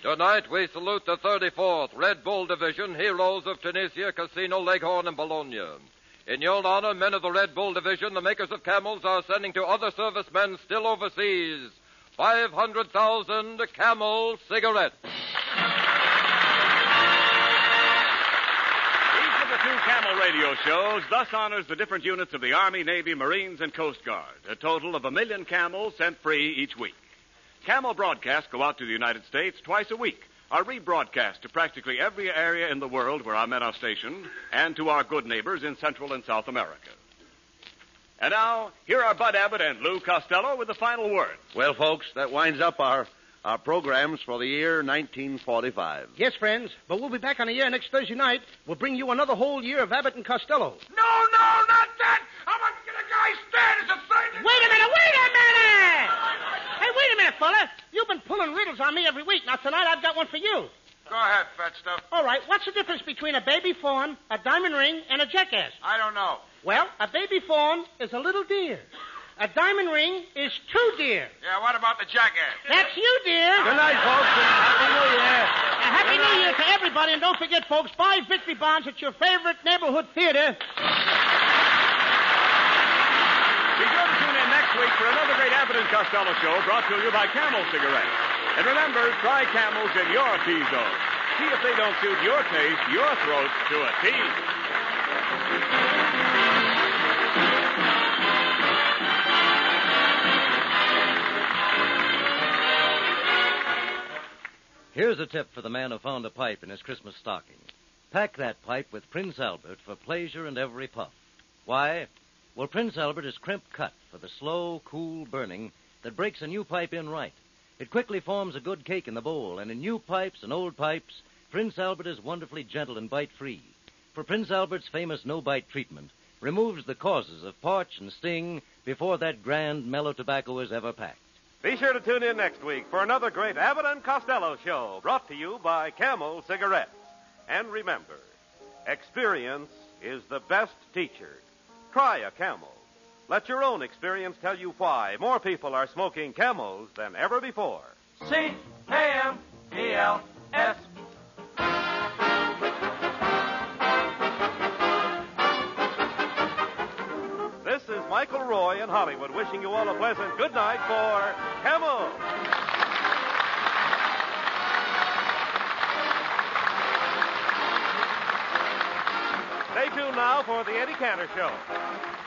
Tonight we salute the 34th Red Bull Division heroes of Tunisia, Casino, Leghorn, and Bologna. In your honor, men of the Red Bull Division, the makers of Camels are sending to other servicemen still overseas 500,000 Camel cigarettes. Each of the two Camel radio shows thus honors the different units of the Army, Navy, Marines, and Coast Guard. A total of 1 million Camels sent free each week. Camel broadcasts go out to the United States twice a week, are rebroadcast to practically every area in the world where our men are stationed, and to our good neighbors in Central and South America. And now, here are Bud Abbott and Lou Costello with the final word. Well, folks, that winds up our programs for the year 1945. Yes, friends, but we'll be back on the air next Thursday night. We'll bring you another whole year of Abbott and Costello. No, not that! I'm going to get a guy stand as a thing. Wait a minute! Hey, wait a minute, fella. You've been pulling riddles on me every week. Now, tonight I've got one for you. Go ahead, fat stuff. All right, what's the difference between a baby fawn, a diamond ring, and a jackass? I don't know. Well, a baby fawn is a little deer. A diamond ring is 2 deer. Yeah, what about the jackass? That's you, dear. Good night, folks, and Happy New Year. Happy New Year to everybody, and don't forget, folks, buy Victory Bonds at your favorite neighborhood theater. Be sure to tune in next week for another great Abbott and Costello show brought to you by Camel Cigarettes. And remember, try Camels in your T-zone. See if they don't suit your taste, your throat to a T. Here's a tip for the man who found a pipe in his Christmas stocking. Pack that pipe with Prince Albert for pleasure and every puff. Why? Well, Prince Albert is crimp cut for the slow, cool burning that breaks a new pipe in right. It quickly forms a good cake in the bowl, and in new pipes and old pipes, Prince Albert is wonderfully gentle and bite-free. For Prince Albert's famous no-bite treatment removes the causes of parch and sting before that grand mellow tobacco is ever packed. Be sure to tune in next week for another great Abbott and Costello show brought to you by Camel Cigarettes. And remember, experience is the best teacher. Try a Camel. Let your own experience tell you why more people are smoking Camels than ever before. C-A-M-E-L-S. This is Michael Roy in Hollywood wishing you all a pleasant good night for Camel. Stay tuned now for the Eddie Cantor Show.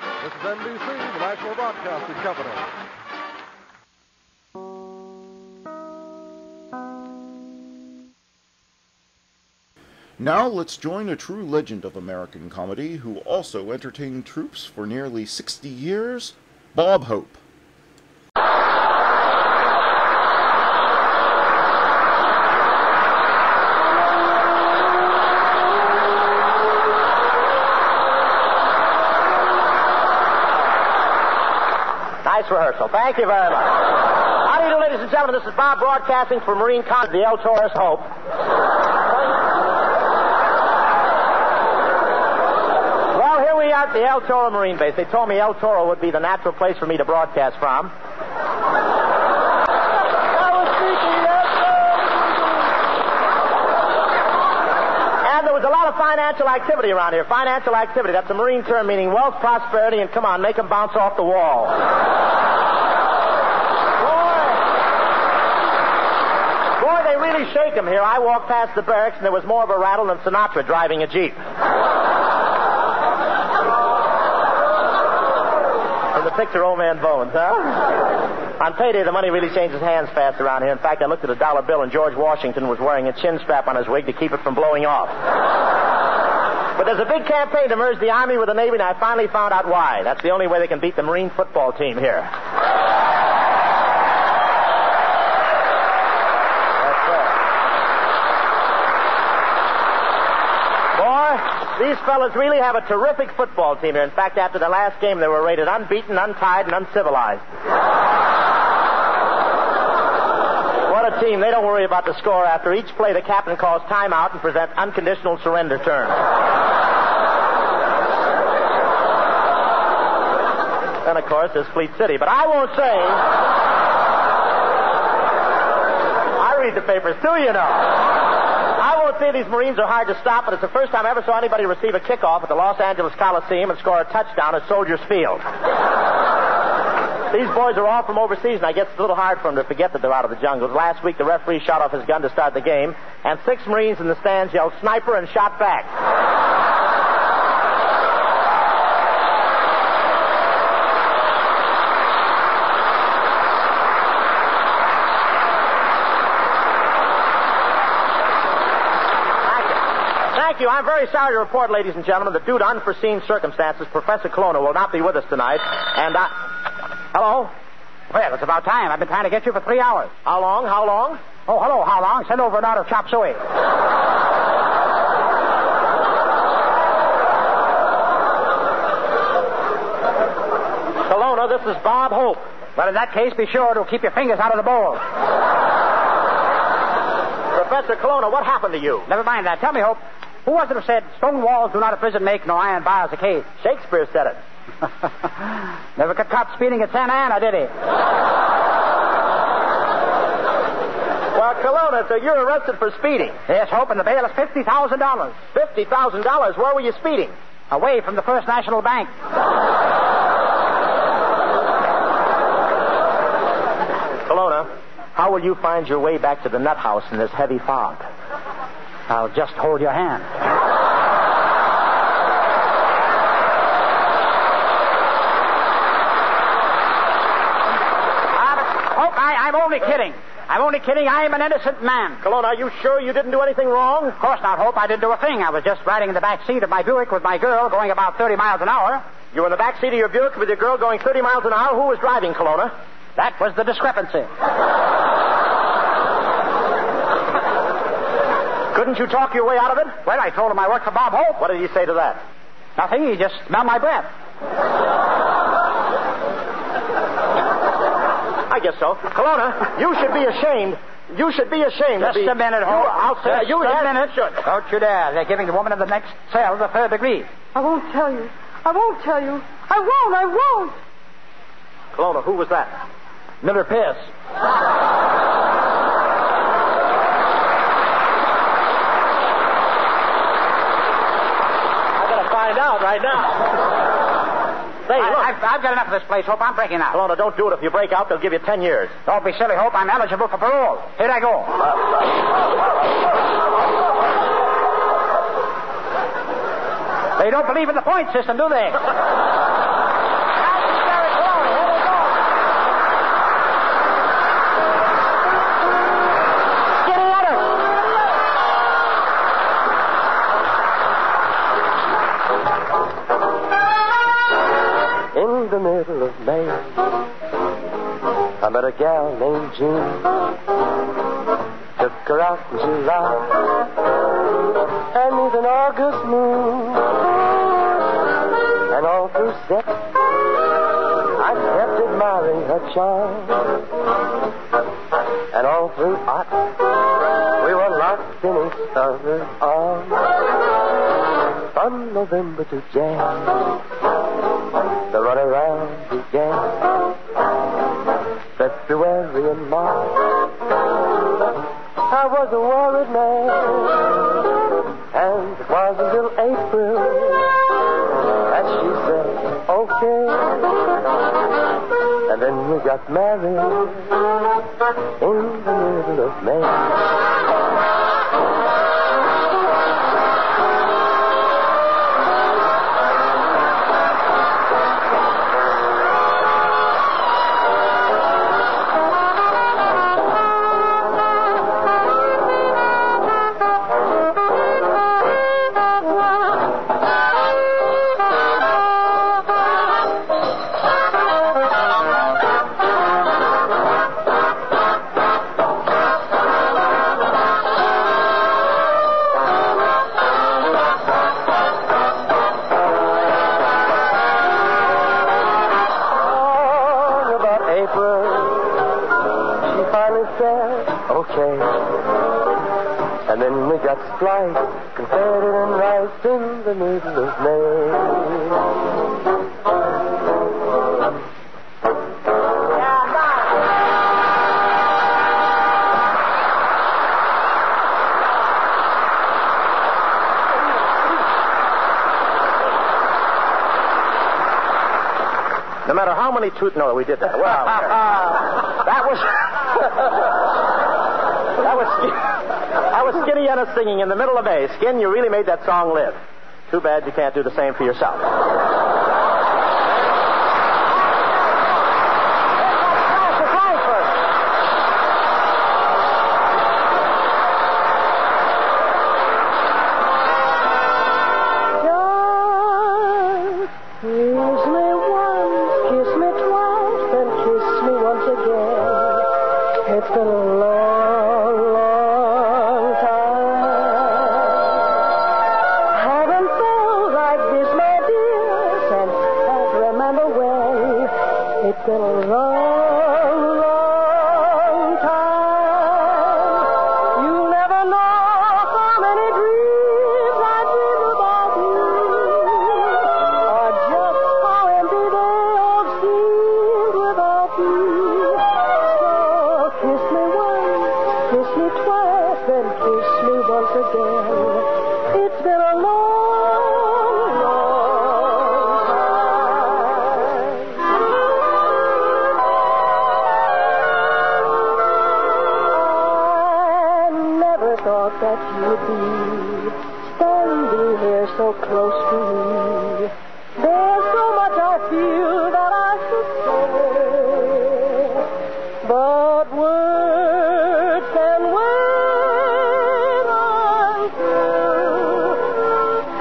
This is NBC, the National Broadcasting Company. Now let's join a true legend of American comedy who also entertained troops for nearly 60 years, Bob Hope. Nice rehearsal. Thank you very much. How do you do, ladies and gentlemen? This is Bob broadcasting from Marine Con, the El Taurus Hope. Well, here we are at the El Toro Marine Base. They told me El Toro would be the natural place for me to broadcast from. And there was a lot of financial activity around here. Financial activity. That's a Marine term meaning wealth, prosperity, and come on, make them bounce off the wall. Boy, they really shake them here. I walked past the barracks, and there was more of a rattle than Sinatra driving a Jeep. In the picture, Old Man Bones, huh? On payday, the money really changes hands fast around here. In fact, I looked at a dollar bill, and George Washington was wearing a chin strap on his wig to keep it from blowing off. But there's a big campaign to merge the Army with the Navy, and I finally found out why. That's the only way they can beat the Marine football team here. These fellas really have a terrific football team here. In fact, after the last game, they were rated unbeaten, untied, and uncivilized. What a team. They don't worry about the score. After each play, the captain calls timeout and presents unconditional surrender terms. Then, of course, there's Fleet City. But I won't say. I read the papers, too, you know. I won't say these Marines are hard to stop, but it's the first time I ever saw anybody receive a kickoff at the Los Angeles Coliseum and score a touchdown at Soldiers Field. These boys are all from overseas, and I guess it's a little hard for them to forget that they're out of the jungles. Last week, the referee shot off his gun to start the game, and 6 Marines in the stands yelled sniper and shot back. Thank you. I'm very sorry to report, ladies and gentlemen, that due to unforeseen circumstances, Professor Colonna will not be with us tonight, and Hello? Well, it's about time. I've been trying to get you for 3 hours. How long? How long? Oh, hello. How long? Send over an order of chop suey. Colonna, this is Bob Hope. Well, in that case, be sure to keep your fingers out of the bowl. Professor Colonna, what happened to you? Never mind that. Tell me, Hope, who was it who said, stone walls do not a prison make, nor iron bars a cage? Shakespeare said it. Never got caught speeding at Santa Ana, did he? Well, Colonna, so you're arrested for speeding. Yes, Hope, and the bail is $50,000. $50,000? Where were you speeding? Away from the First National Bank. Colonna, how will you find your way back to the nut house in this heavy fog? I'll just hold your hand. I'm only kidding. I'm only kidding. I am an innocent man. Colonna, are you sure you didn't do anything wrong? Of course not, Hope. I didn't do a thing. I was just riding in the back seat of my Buick with my girl going about 30 miles an hour. You were in the back seat of your Buick with your girl going 30 miles an hour? Who was driving, Colonna? That was the discrepancy. Couldn't you talk your way out of it? Well, I told him I worked for Bob Hope. What did he say to that? Nothing. He just smelled my breath. I guess so. Colonna, you should be ashamed. You should be ashamed. Just a minute, Hope. I'll say just a minute. Don't you dare. They're giving the woman in the next cell the 3rd degree. I won't tell you. I won't tell you. I won't. Colonna, who was that? Miller Pierce. I gotta find out right now. Say, look. I've got enough of this place, Hope. I'm breaking out. Colonna, don't do it. If you break out, they'll give you 10 years. Don't be silly, Hope. I'm eligible for parole. Here I go. They don't believe in the point system, do they? the middle of May. I met a gal named Jean. Took her out in July. And neath an August moon. And all through set, I kept admiring her charm. And all through aught, we were locked in each other's arms. From November to Jan, the runaround began. February and March, I was a worried man. And it was until April that she said, okay. And then we got married in the middle of May. And then we got spliced, confetti and rice in the middle of May. No matter how many no, we did that. Well, that was Skinny Ennis singing in the middle of May. Skin, you really made that song live. Too bad you can't do the same for yourself. It's been a long, long time. Haven't felt like this, my dear, since can't remember when. It's been a long, long time. You'll never know how many dreams I dream about you, or just how empty they all seemed without you. Kiss me once, kiss me twice, then kiss me once again. It's been a long, long time. I never thought that you'd be standing here so close to me. There's so much I feel that I should say, but words can wait until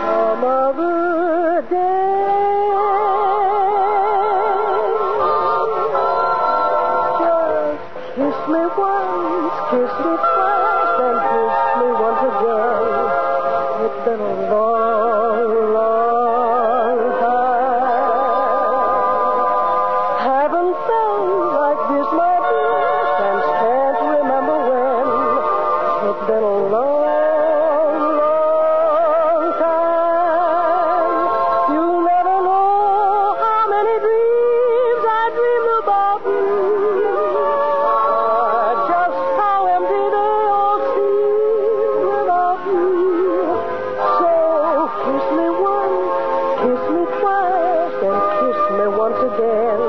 some other day. Just kiss me once, kiss me twice, then kiss me once again. It's been a long, long time. Haven't felt like this, my dear, since can't remember when. It's been a long, long time. You'll never know how many dreams I dreamed about you, or just how empty they all seem without you. So kiss me once, kiss me twice, and kiss me once again.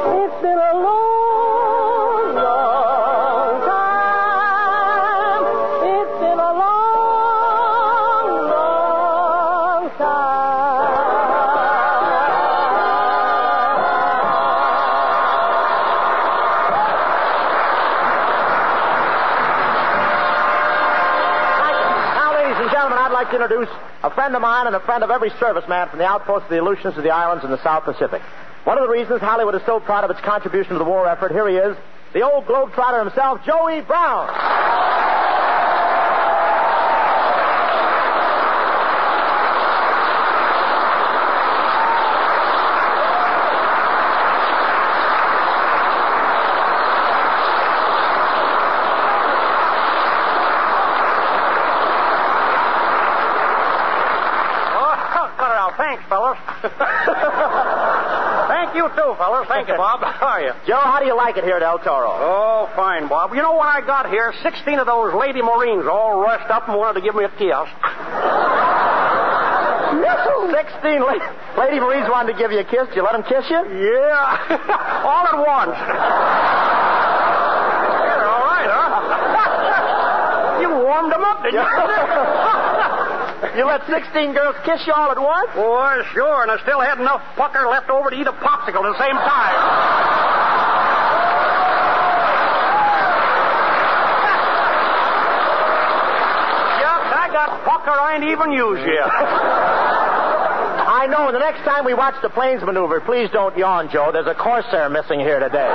It's been a long, long time. It's been a long, long Now, ladies and gentlemen, I'd like to introduce a friend of mine and a friend of every serviceman from the outposts of the Aleutians to the islands in the South Pacific. One of the reasons Hollywood is so proud of its contribution to the war effort, here he is, the old globetrotter himself, Joey Brown. Thanks, fellas. Thank you, too, fellas. Thank you, Bob. How are you? Joe, how do you like it here at El Toro? Oh, fine, Bob. You know, when I got here, 16 of those Lady Marines all rushed up and wanted to give me a kiss. 16 Lady Marines wanted to give you a kiss. Did you let them kiss you? Yeah. All at once. You're all right, huh? You warmed them up, didn't you? You let 16 girls kiss you all at once? Oh, sure, and I still had enough pucker left over to eat a popsicle at the same time. Yuck, I got pucker I ain't even used yet. I know, and the next time we watch the planes maneuver, please don't yawn, Joe. There's a Corsair missing here today.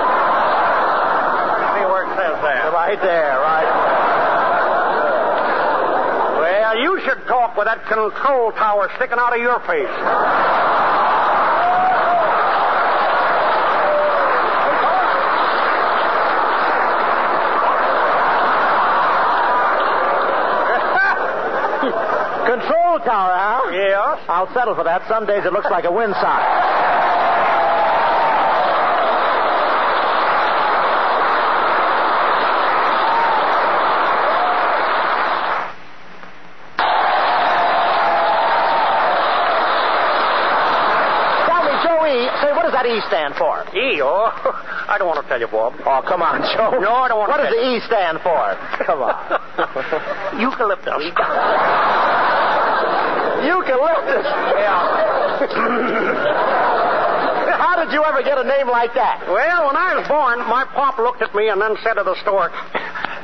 See where it says that. Right there, right. Well, you should talk with that control tower sticking out of your face. Control tower, huh? Yes. I'll settle for that. Some days it looks like a windsock. What does that E stand for? E? Oh, I don't want to tell you, Bob. Oh, come on, Joe. No, I don't want What to does the E stand for? Come on. Eucalyptus. Eucalyptus? Yeah. How did you ever get a name like that? Well, when I was born, my pop looked at me and then said to the stork,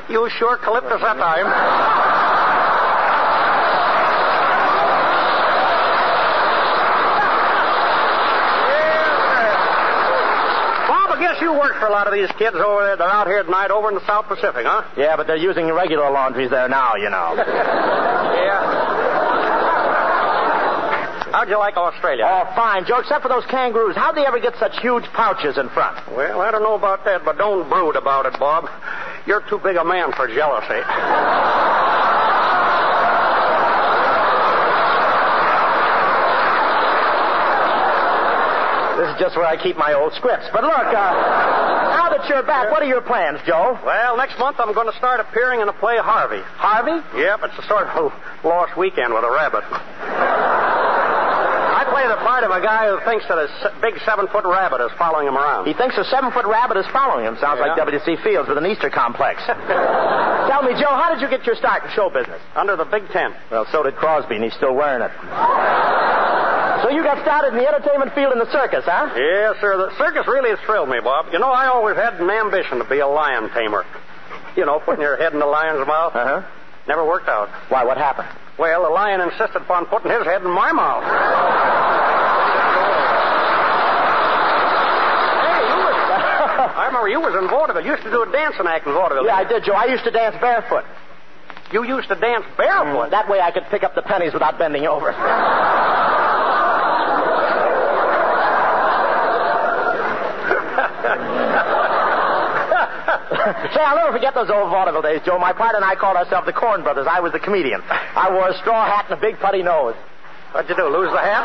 "You sure calyptus that time." You work for a lot of these kids over there. They're out here tonight over in the South Pacific, huh? Yeah, but they're using regular laundries there now, you know. Yeah. How'd you like Australia? Oh, fine, Joe, except for those kangaroos. How'd they ever get such huge pouches in front? Well, I don't know about that, but don't brood about it, Bob. You're too big a man for jealousy. This is just where I keep my old scripts. But look, now that you're back, what are your plans, Joe? Well, next month I'm going to start appearing in the play Harvey. Harvey? Yep, it's a sort of lost weekend with a rabbit. I play the part of a guy who thinks that a big 7-foot rabbit is following him around. He thinks a 7-foot rabbit is following him. Sounds like W.C. Fields with an Easter complex. Tell me, Joe, how did you get your start in show business? Under the Big Tent. Well, so did Crosby, and he's still wearing it. So you got started in the entertainment field in the circus, huh? Yes, sir. The circus really has thrilled me, Bob. You know, I always had an ambition to be a lion tamer. You know, putting your head in the lion's mouth. Uh-huh. Never worked out. Why, what happened? Well, the lion insisted upon putting his head in my mouth. I remember you was in vaudeville. You used to do a dancing act in vaudeville. Yeah, I did, Joe. I used to dance barefoot. You used to dance barefoot? That way I could pick up the pennies without bending over. Say, I'll never forget those old vaudeville days, Joe. My partner and I called ourselves the Corn Brothers. I was the comedian. I wore a straw hat and a big putty nose. What'd you do, lose the hat?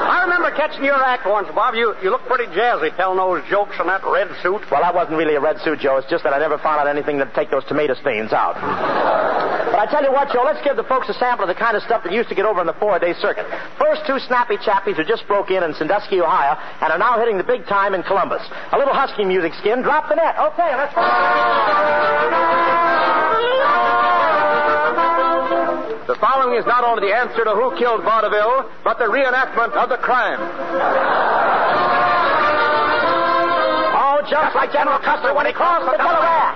I remember catching your act once, Bob. You looked pretty jazzy telling those jokes in that red suit. Well, that wasn't really a red suit, Joe. It's just that I never found out anything that'd take those tomato stains out. But I tell you what, Joe, let's give the folks a sample of the kind of stuff that used to get over in the 4-a-day circuit. First, two snappy chappies who just broke in Sandusky, Ohio, and are now hitting the big time in Columbus. A little husky music, Skin. Drop the net. Okay, let's go. The following is not only the answer to Who Killed Vaudeville, but the reenactment of the crime. Oh, just like General Custer when he crossed the Delaware.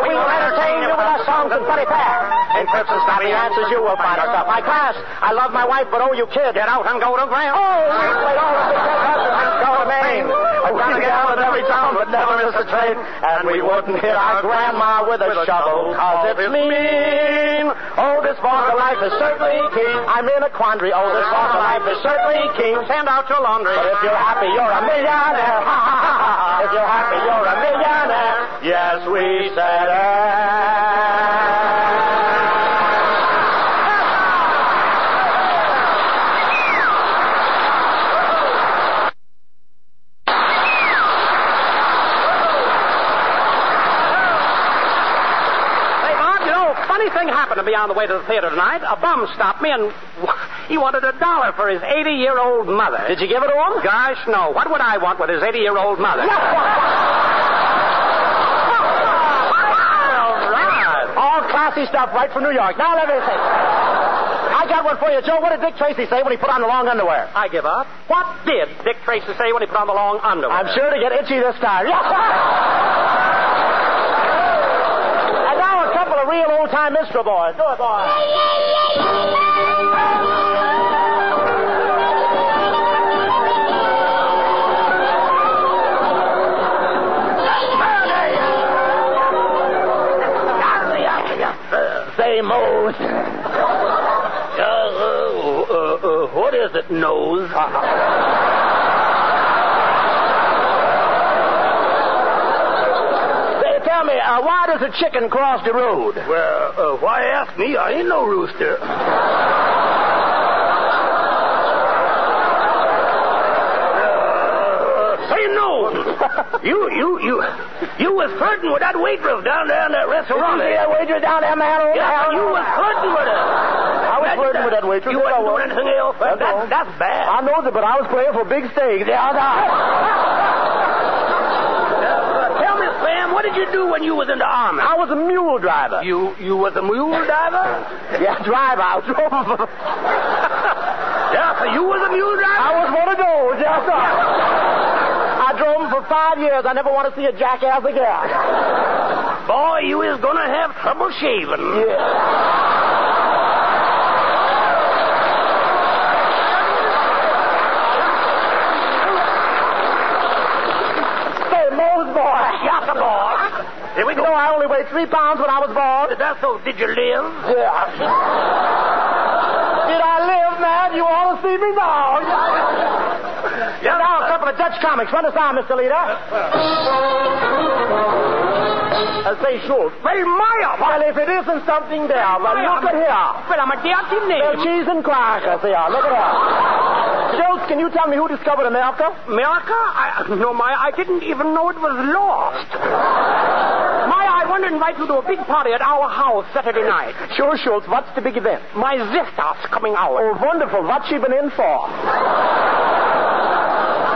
We will entertain you with our songs and funny fare. In Crips and Snappy Answers, you will find ourselves. My class, I love my wife, but oh, you kid. Get out and go to Graham. Oh, we played all of the and go to Maine. We gotta get out of every town, but never miss a train. And we wouldn't hit our grandma with a shovel, cause it's mean. Oh, this walk of life is certainly keen. I'm in a quandary. Oh, this walk of life is certainly keen. Send out your laundry. But if you're happy, you're a millionaire. Ha, ha, ha, ha. If you're happy, you're a millionaire. Yes, we said it. Thing happened to me on the way to the theater tonight. A bum stopped me and he wanted $1 for his 80-year-old mother. Did you give it to him? Gosh, no. What would I want with his 80-year-old mother? All right. All classy stuff right from New York. Now let me see. I got one for you, Joe. What did Dick Tracy say when he put on the long underwear? I give up. What did Dick Tracy say when he put on the long underwear? I'm sure to get itchy this time. Real old-time minstrel boys. Do it, boys. Say, Mose. What is it, nose? Tell me, why does a chicken cross the road? Well, why ask me? I ain't no rooster. Say no. You was flirting with that waitress down there in that restaurant. Did you see that waitress down there, man? Yeah, you was flirting with her. I was flirting with that waitress. You wasn't doing anything else? That's bad. I know it, but I was playing for big stakes. What did you do when you was in the army? I was a mule driver. You was a mule driver? Yeah, driver. I drove him. Yeah, so you was a mule driver? I was one of those, yes, sir. I drove him for 5 years. I never want to see a jackass again. Boy, you is gonna have trouble shaving. Yeah. Here we go. You know, I only weighed 3 pounds when I was born. That's so. Did you live? Yeah. Did I live, man? You ought to see me now. Yeah, now a couple of Dutch comics. Run us on, Mr. Leader. Say, Schultz. Well, Maya. Well, if it isn't something there, well, look at here. Well, I'm a dirty name. Well, cheese and crackers here. Look at here. Schultz, can you tell me who discovered America? America? No, Maya, I didn't even know it was lost. Maya, I want to invite you to a big party at our house Saturday night. Sure, Schultz. What's the big event? My sister's coming out. Oh, wonderful. What's she been in for?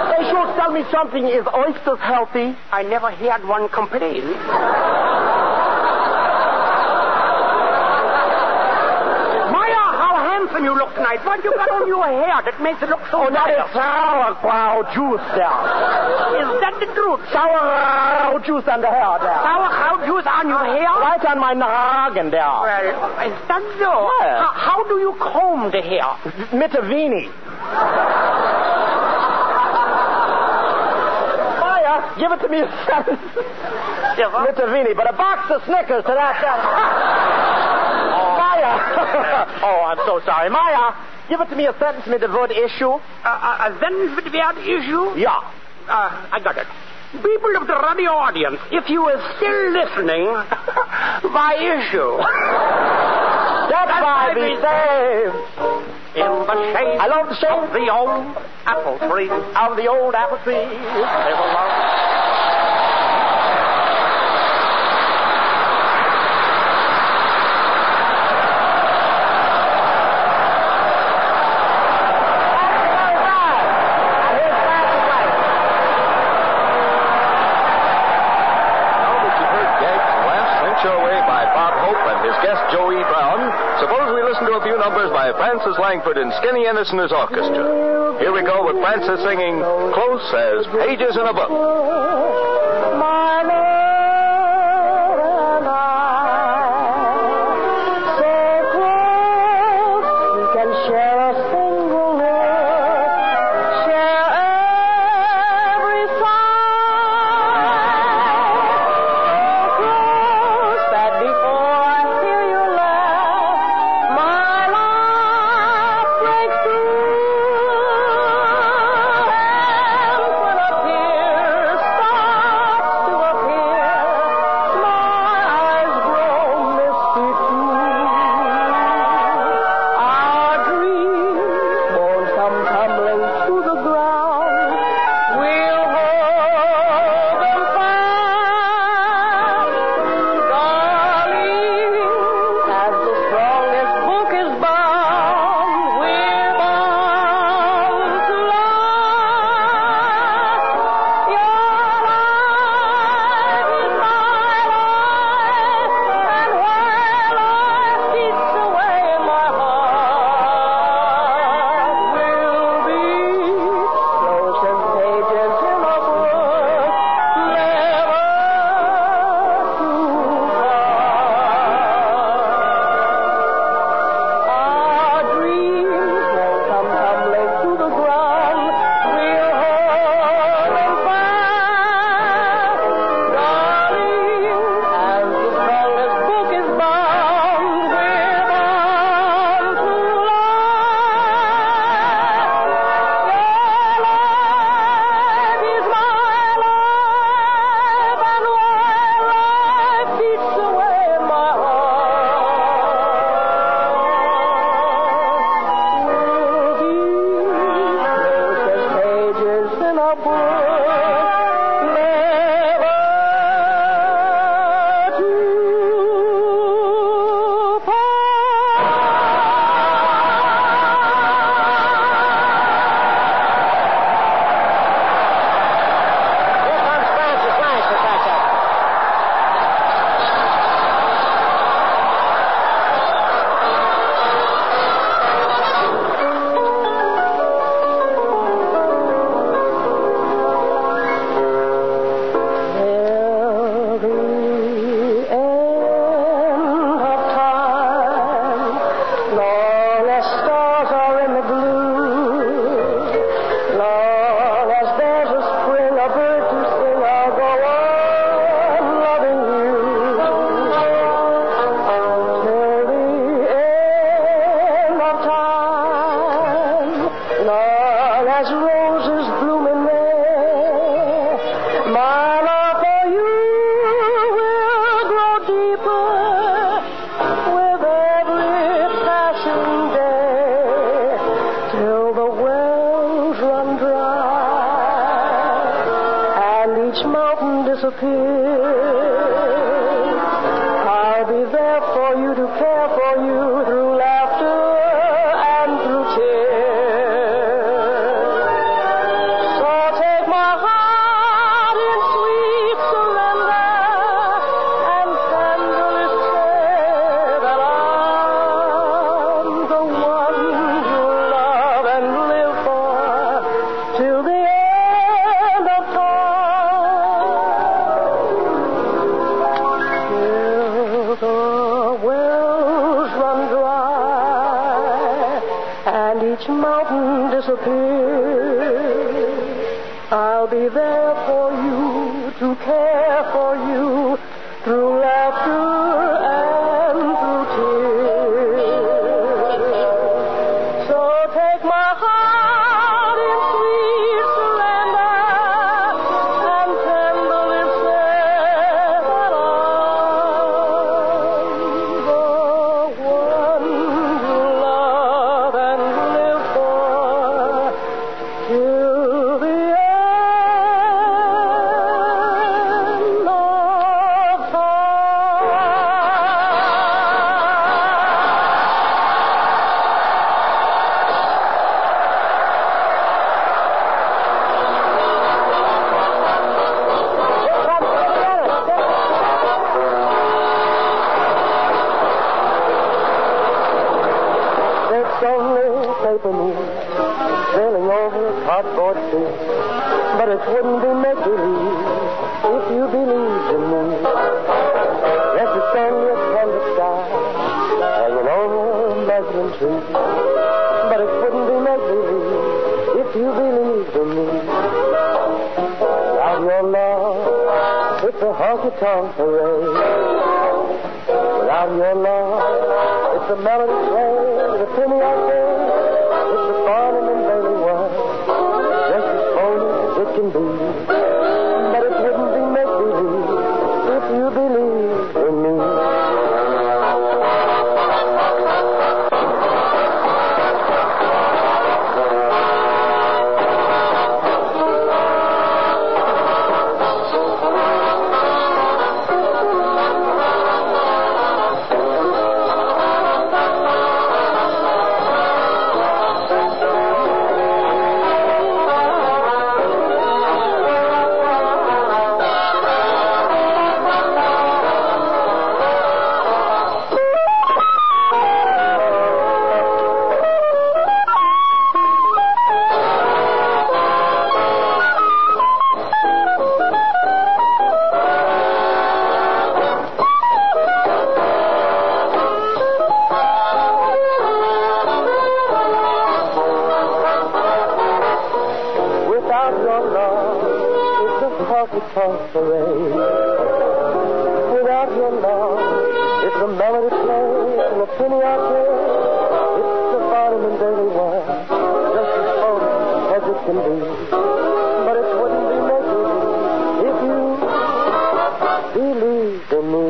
Hey, Schultz, tell me something. Is oysters healthy? I never heard one complain. You look tonight. What you got on your hair that makes it look so that is sauerkraut juice there. Is that the truth? Sauerkraut juice on the hair there. Sauerkraut juice on your hair? Right on my nagen there. Well, is that so? Yeah. How do you comb the hair? Mitavini. Maya, give it to me a sentence. Mitavini, but a box of Snickers to that sentence. Oh, I'm so sorry. Maya, give it to me a sentence with the word issue. A sentence with the word issue? Yeah. I got it. People of the radio audience, if you are still listening, by issue. That's why we say. In the shade I love the shade of the old apple tree. Of the old apple tree. They will love. By Francis Langford and Skinny Ennis and his orchestra. Here we go with Francis singing Close as Pages in a Book. roses blooming there. My love for you will grow deeper with every passing day, till the wells run dry and each mountain disappears. I'll be there for you to care for you through laughter and through tears. So take my heart in sweet surrender and tenderly say that I'm the one you love and live for till the end of time. Till the wells run dry and each mountain disappears, I'll be there for you to care for you through laughter and through tears. So take my heart in sweet surrender and tenderly say that I'm the one you love and live for till the end of It's only paper moon sailing over a cardboard sea, but it wouldn't be make-believe if you believed in me. Yes, it's only a tender sky hanging over a muslin tree, but it wouldn't be make-believe if you believed in me. Without your love, it's a honky-tonk parade. Without your love, it's a melody played, a penny I pay. It's a Barnum and Bailey one, just as phony as it can be. But it wouldn't be make-believe if you believed in me. Without your love, it's a honky-tonk parade. Without your love, it's a melody played and a penny I pay. It's a Barnum and Bailey one, just as phony as it can be. But it wouldn't be make-believe if you believed in me.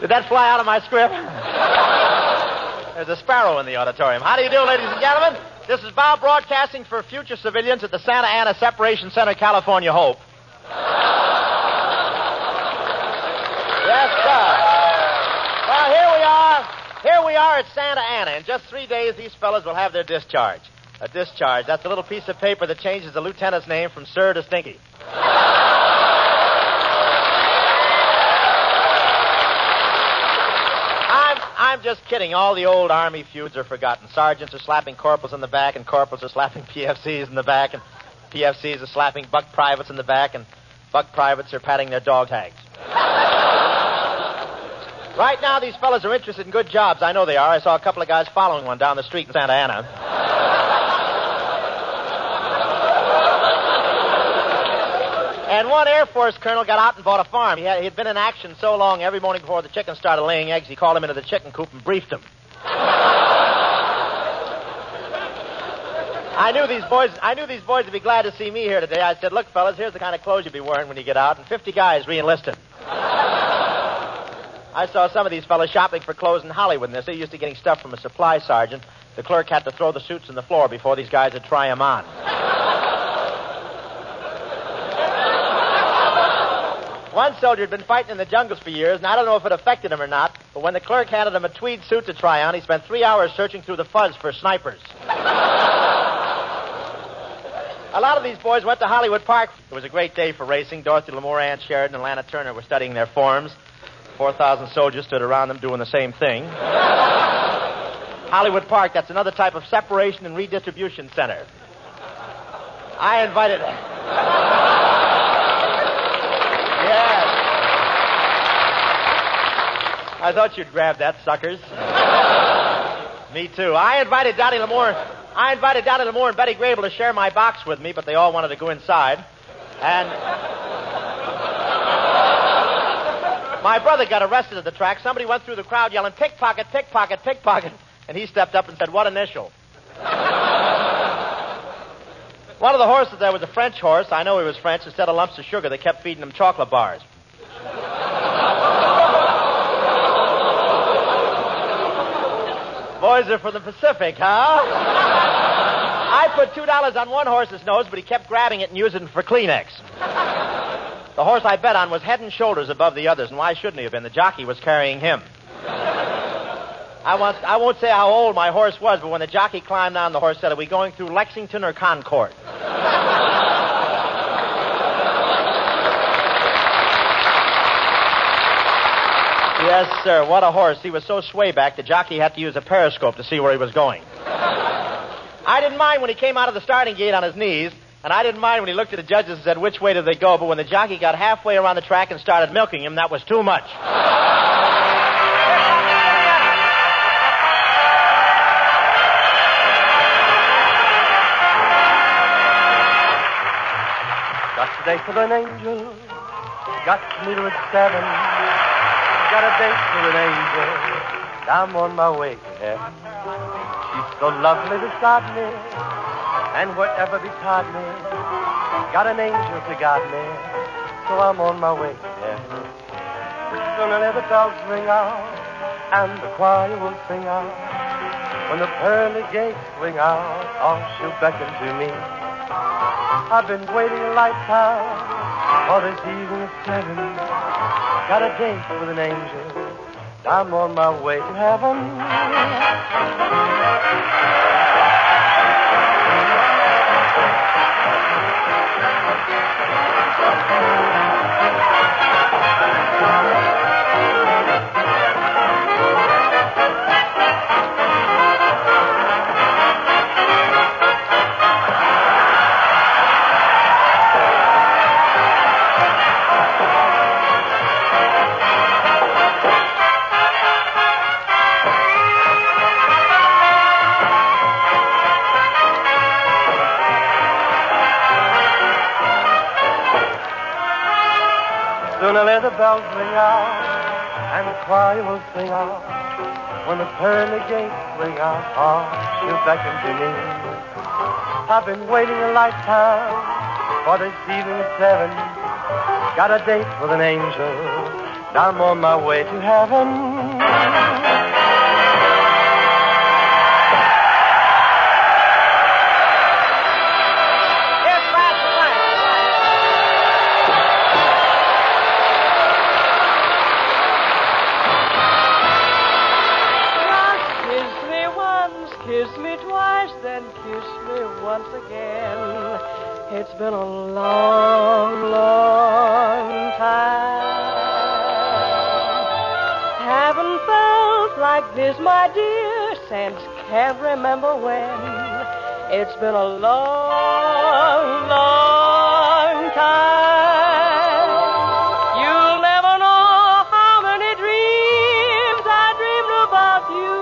Did that fly out of my script? There's a sparrow in the auditorium. How do you do, ladies and gentlemen? This is Bob broadcasting for future civilians at the Santa Ana Separation Center, California Hope. Yes, sir. Well, here we are at Santa Ana. In just 3 days, these fellas will have their discharge. A discharge. That's a little piece of paper that changes the lieutenant's name from Sir to Stinky. I'm just kidding. All the old Army feuds are forgotten. Sergeants are slapping corporals in the back, and corporals are slapping PFCs in the back, and PFCs are slapping buck privates in the back, and buck privates are patting their dog tags. Right now, these fellas are interested in good jobs. I know they are. I saw a couple of guys following one down the street in Santa Ana. And one Air Force colonel got out and bought a farm. He'd been in action so long, every morning before the chickens started laying eggs, he called them into the chicken coop and briefed them. I knew these boys would be glad to see me here today. I said, look, fellas, here's the kind of clothes you'll be wearing when you get out. And 50 guys re-enlisted. I saw some of these fellas shopping for clothes in Hollywood, and they're so used to getting stuff from a supply sergeant, the clerk had to throw the suits on the floor before these guys would try them on. One soldier had been fighting in the jungles for years, and I don't know if it affected him or not, but when the clerk handed him a tweed suit to try on, he spent 3 hours searching through the fuzz for snipers. A lot of these boys went to Hollywood Park. It was a great day for racing. Dorothy Lamour, Ann Sheridan, and Lana Turner were studying their forms. 4,000 soldiers stood around them doing the same thing. Hollywood Park, that's another type of separation and redistribution center. I invited... Yes. I thought you'd grab that, suckers. Me too. I invited Dottie Lamour and Betty Grable to share my box with me, but they all wanted to go inside. And my brother got arrested at the track. Somebody went through the crowd yelling, pickpocket, pickpocket, pickpocket. And he stepped up and said, what initial? One of the horses there was a French horse. I know he was French. Instead of lumps of sugar, they kept feeding him chocolate bars. Boys are from the Pacific, huh? I put $2 on one horse's nose, but he kept grabbing it and using it for Kleenex. The horse I bet on was head and shoulders above the others, and why shouldn't he have been? The jockey was carrying him. I won't say how old my horse was, but when the jockey climbed on, the horse said, are we going through Lexington or Concord? Yes, sir. What a horse. He was so swayback, the jockey had to use a periscope to see where he was going. I didn't mind when he came out of the starting gate on his knees, and I didn't mind when he looked at the judges and said, which way did they go? But when the jockey got halfway around the track and started milking him, that was too much. Got a date with an angel. Got to meet her at 7. Got a date with an angel. I'm on my way to heaven. She's so lovely beside me, and whatever betide me, got an angel to guide me, so I'm on my way to heaven. Gonna let the bells ring out, and the choir will sing out. When the pearly gates swing out, oh, she'll beckon to me. I've been waiting a lifetime for this evening at 7. Got a date with an angel. I'm on my way to heaven. Sooner let the bells ring out, and the choir will sing out. When the pearly gates swing out, oh, she'll beckon to me. I've been waiting a lifetime for this evening at 7. Got a date with an angel. I'm on my way to heaven. Kiss me twice, then kiss me once again. It's been a long, long time. Haven't felt like this, my dear, since can't remember when. It's been a long, long time. You'll never know how many dreams I dreamed about you.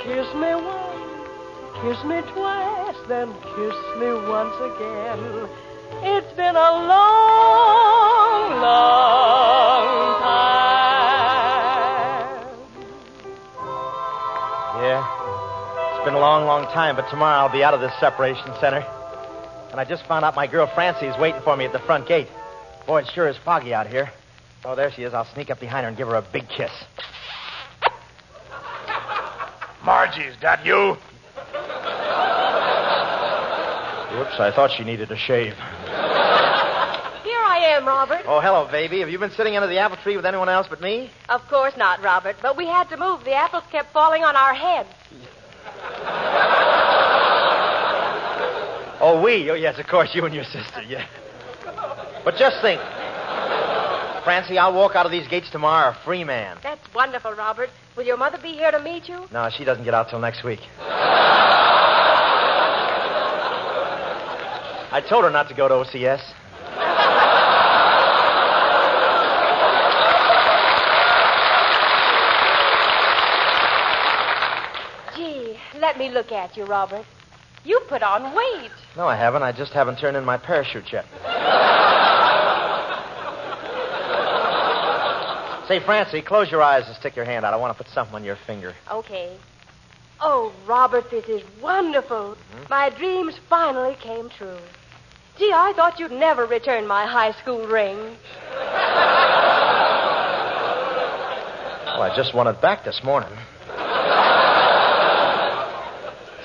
Kiss me once, kiss me twice, then kiss me once again. It's been a long, long time. Yeah, it's been a long, long time, but tomorrow I'll be out of this separation center. And I just found out my girl Francie is waiting for me at the front gate. Boy, it sure is foggy out here. Oh, there she is. I'll sneak up behind her and give her a big kiss. Margie, is that you? Whoops, I thought she needed a shave. Here I am, Robert. Oh, hello, baby. Have you been sitting under the apple tree with anyone else but me? Of course not, Robert, but we had to move. The apples kept falling on our heads. Oh, we? Oh, yes, of course, you and your sister, yeah. But just think, Francie, I'll walk out of these gates tomorrow a free man. That's wonderful, Robert. Will your mother be here to meet you? No, she doesn't get out till next week. I told her not to go to OCS. Gee, let me look at you, Robert. You put on weight. No, I haven't. I just haven't turned in my parachute yet. Say, Francie, close your eyes and stick your hand out. I want to put something on your finger. Okay. Oh, Robert, this is wonderful. Mm-hmm. My dreams finally came true. Gee, I thought you'd never return my high school ring. Well, I just won it back this morning.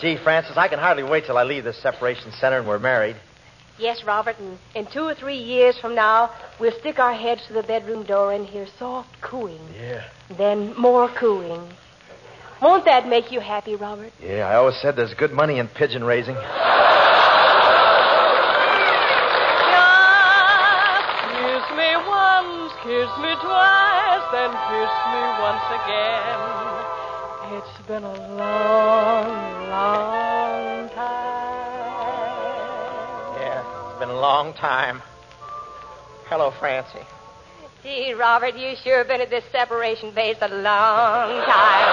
Gee, Francis, I can hardly wait till I leave this separation center and we're married. Yes, Robert, and in 2 or 3 years from now, we'll stick our heads to the bedroom door and hear soft cooing. Yeah. Then more cooing. Won't that make you happy, Robert? Yeah, I always said there's good money in pigeon raising. Just kiss me once, kiss me twice, then kiss me once again. It's been a long, long time. Yeah, it's been a long time. Hello, Francie. Gee, Robert, you sure been at this separation base a long time.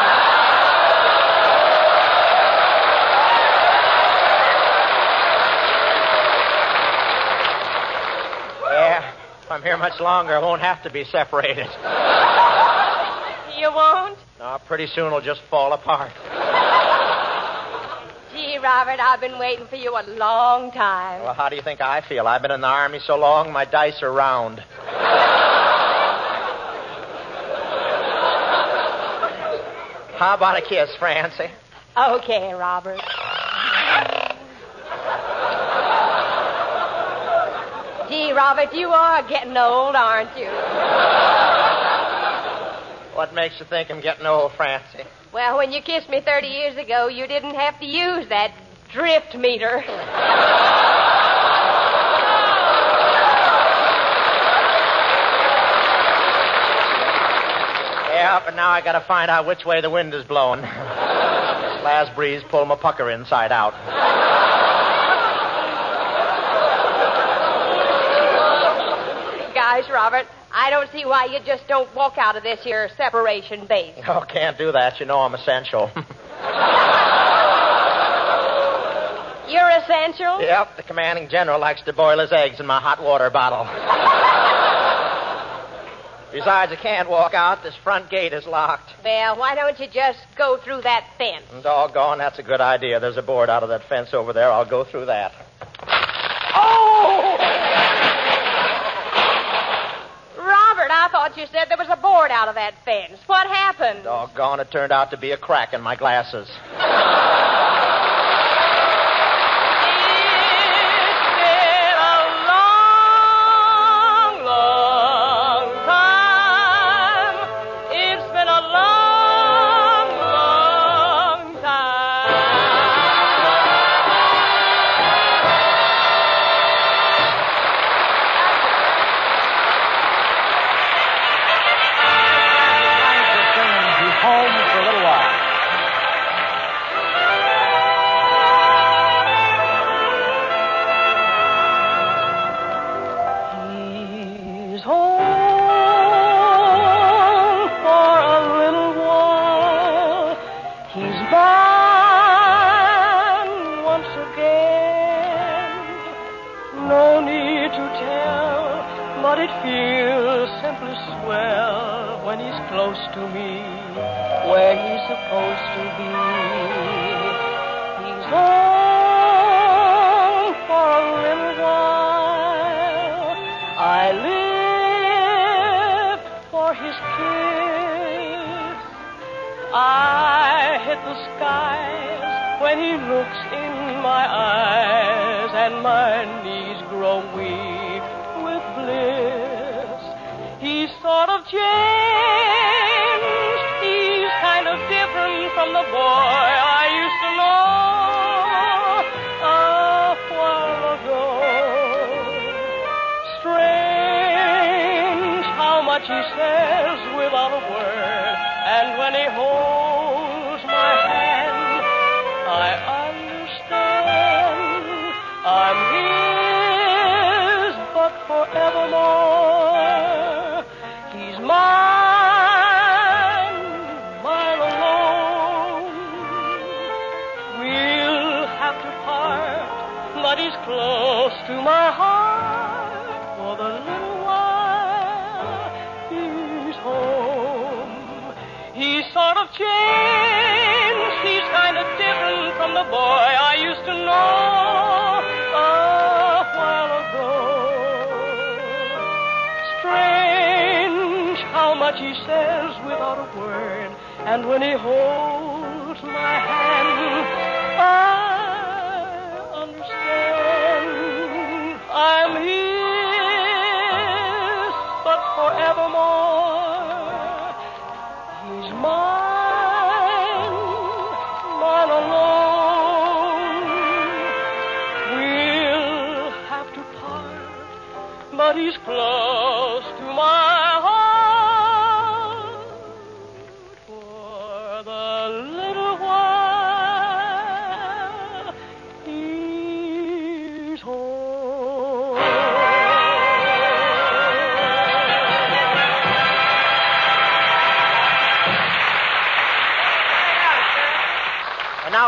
Yeah, if I'm here much longer, I won't have to be separated. You won't? No, pretty soon it'll just fall apart. Gee, Robert, I've been waiting for you a long time. Well, how do you think I feel? I've been in the Army so long, my dice are round. How about a kiss, Francie? Okay, Robert. Gee, Robert, you are getting old, aren't you? What makes you think I'm getting old, Francie? Well, when you kissed me 30 years ago, you didn't have to use that drift meter. Yeah, but now I gotta find out which way the wind is blowing. This last breeze pulled my pucker inside out. Gosh, Robert, I don't see why you just don't walk out of this here separation base. Oh, can't do that. You know I'm essential. You're essential? Yep, the commanding general likes to boil his eggs in my hot water bottle. Besides, I can't walk out. This front gate is locked. Well, why don't you just go through that fence? Doggone, that's a good idea. There's a board out of that fence over there. I'll go through that. Oh! Robert, I thought you said there was a board out of that fence. What happened? Doggone, it turned out to be a crack in my glasses. He says without a word, and when he holds my hand, I understand. I'm his, but forevermore. He's mine, mine alone. We'll have to part, but he's close to my heart.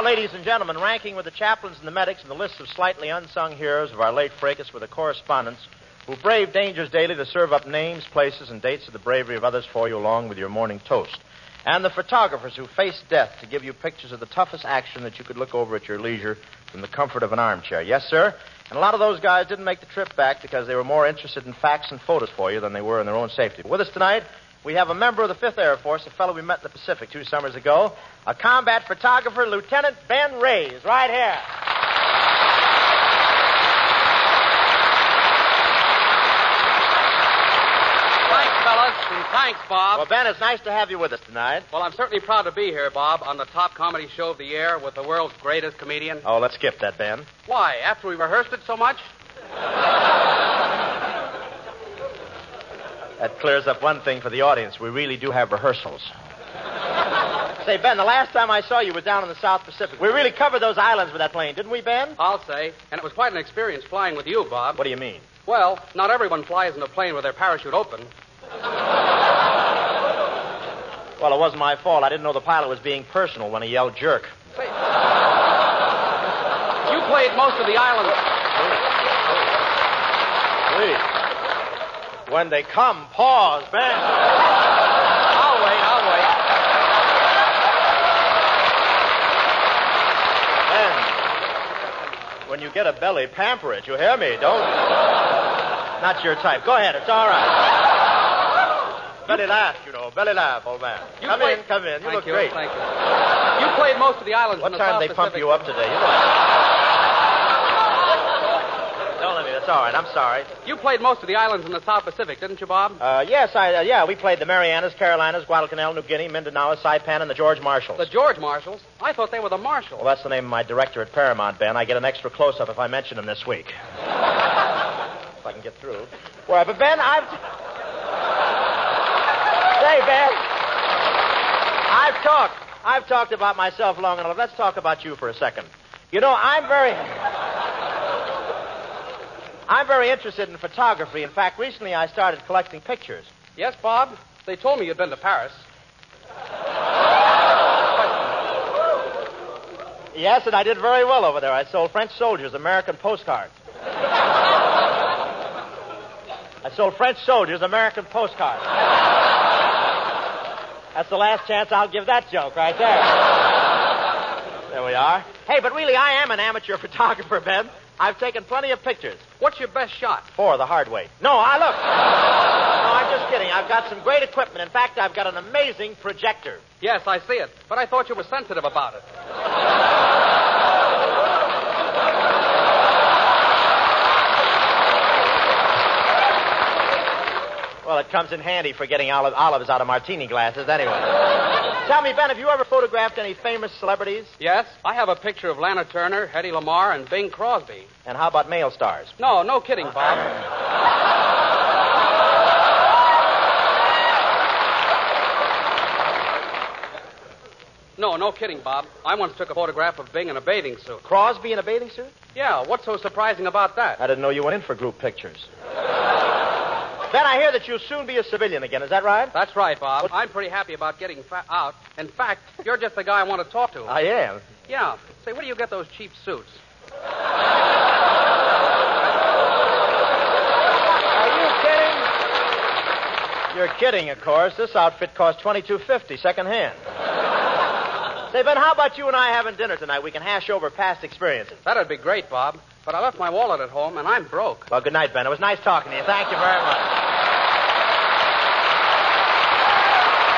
Ladies and gentlemen, ranking with the chaplains and the medics in the list of slightly unsung heroes of our late fracas were the correspondents who braved dangers daily to serve up names, places, and dates of the bravery of others for you along with your morning toast. And the photographers who faced death to give you pictures of the toughest action that you could look over at your leisure from the comfort of an armchair. Yes, sir? And a lot of those guys didn't make the trip back because they were more interested in facts and photos for you than they were in their own safety. With us tonight, we have a member of the 5th Air Force, a fellow we met in the Pacific 2 summers ago, a combat photographer, Lieutenant Ben Reyes, right here. Thanks, fellas, and thanks, Bob. Well, Ben, it's nice to have you with us tonight. Well, I'm certainly proud to be here, Bob, on the top comedy show of the year with the world's greatest comedian. Oh, let's skip that, Ben. Why? After we rehearsed it so much? That clears up one thing for the audience. We really do have rehearsals. Say, Ben, the last time I saw you was down in the South Pacific. We really covered those islands with that plane, didn't we, Ben? I'll say. And it was quite an experience flying with you, Bob. What do you mean? Well, not everyone flies in a plane with their parachute open. Well, it wasn't my fault. I didn't know the pilot was being personal when he yelled jerk. Say, you played most of the islands. Please. When they come, pause, Ben. I'll wait. Ben, when you get a belly, pamper it. You hear me? Don't. Not your type. Go ahead. It's all right. Belly laugh, you know. Belly laugh, old man. Come in. You look great. Thank you. You played most of the islands in the South Pacific. What time they pump you up today? You know. Don't let me. That's all right. I'm sorry. You played most of the islands in the South Pacific, didn't you, Bob? Yes, we played the Marianas, Carolinas, Guadalcanal, New Guinea, Mindanao, Saipan, and the George Marshalls. The George Marshalls? I thought they were the Marshalls. Well, that's the name of my director at Paramount, Ben. I get an extra close-up if I mention him this week. If I can get through. Well, but Ben, Say, Ben, I've talked about myself long enough. Let's talk about you for a second. You know, I'm very interested in photography. In fact, recently I started collecting pictures. Yes, Bob? They told me you'd been to Paris. Yes, and I did very well over there. I sold French soldiers American postcards. That's the last chance I'll give that joke right there. There we are. Hey, but really, I am an amateur photographer, Ben. I've taken plenty of pictures. What's your best shot? 4, the hard way. No, I'm just kidding. I've got some great equipment. In fact, I've got an amazing projector. Yes, I see it. But I thought you were sensitive about it. Well, it comes in handy for getting olives out of martini glasses anyway. Tell me, Ben, have you ever photographed any famous celebrities? Yes. I have a picture of Lana Turner, Hedy Lamarr, and Bing Crosby. And how about male stars? No kidding, Bob. No kidding, Bob. I once took a photograph of Bing in a bathing suit. Crosby in a bathing suit? Yeah, what's so surprising about that? I didn't know you went in for group pictures. Ben, I hear that you'll soon be a civilian again. Is that right? That's right, Bob. I'm pretty happy about getting out. In fact, you're just the guy I want to talk to. I am? Yeah. Say, where do you get those cheap suits? Are you kidding? You're kidding, of course. This outfit costs $22.50 secondhand. Say, Ben, how about you and I having dinner tonight? We can hash over past experiences. That'd be great, Bob. But I left my wallet at home, and I'm broke. Well, good night, Ben. It was nice talking to you. Thank you very much.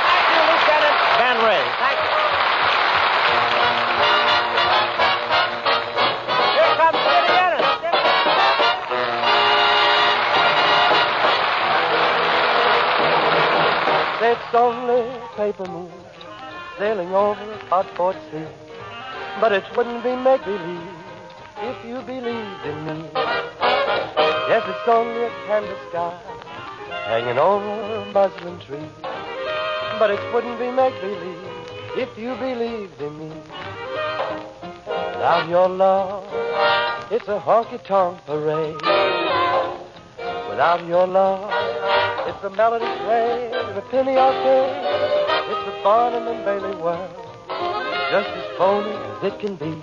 Thank you, Lieutenant Ben Ray. Thank you. Here comes Kitty Ennis. It's only paper moon sailing over a hot-port sea, but it wouldn't be make-believe if you believed in me. Yes, it's only a canvas sky hanging over a muslin tree, but it wouldn't be make-believe if you believed in me. Without your love, it's a honky-tonk parade. Without your love, it's a melody played in a penny arcade. It's the Barnum and Bailey world, just as phony as it can be.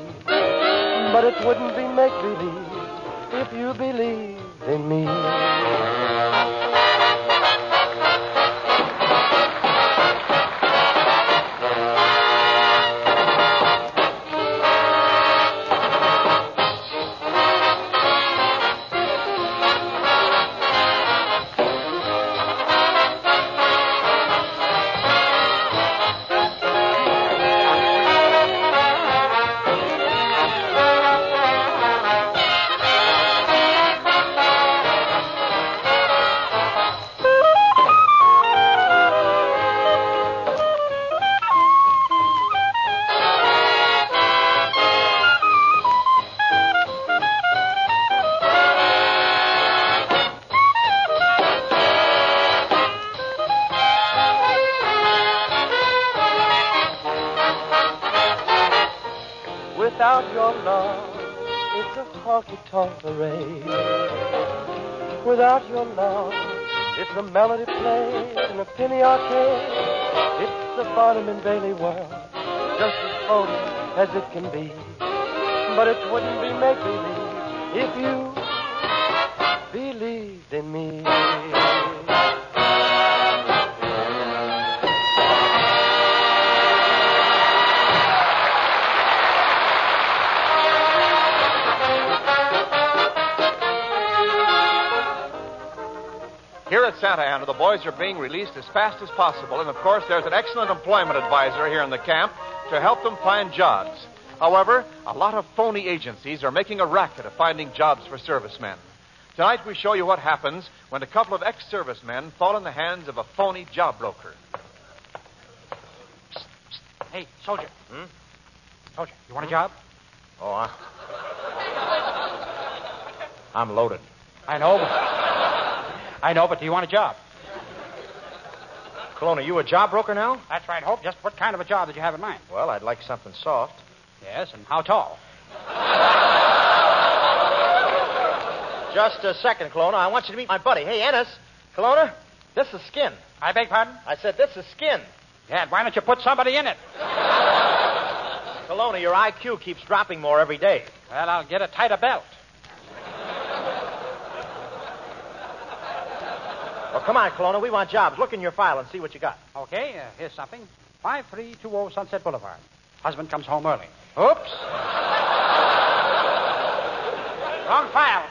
But it wouldn't be make-believe if you believed in me. Without your love, it's a honky-tonk parade. Without your love, it's a melody played in a penny arcade. It's the Barnum and Bailey world, just as phony as it can be. But it wouldn't be make-believe if you believed in me. Santa Ana, the boys are being released as fast as possible. And, of course, there's an excellent employment advisor here in the camp to help them find jobs. However, a lot of phony agencies are making a racket of finding jobs for servicemen. Tonight, we show you what happens when a couple of ex-servicemen fall in the hands of a phony job broker. Hey, soldier. Soldier, you want a job? Oh, I'm loaded. I know, but do you want a job? Cologne, are you a job broker now? That's right, Hope. Just what kind of a job did you have in mind? Well, I'd like something soft. Yes, and how tall? Just a second, Kelowna. I want you to meet my buddy. Hey, Ennis. Kelowna, this is Skin. I beg pardon? I said this is Skin. Yeah, why don't you put somebody in it? Kelowna, your IQ keeps dropping more every day. Well, I'll get a tighter belt. Well, come on, Kelowna. We want jobs. Look in your file and see what you got. Okay, here's something. 5320 Sunset Boulevard. Husband comes home early. Oops. Wrong file.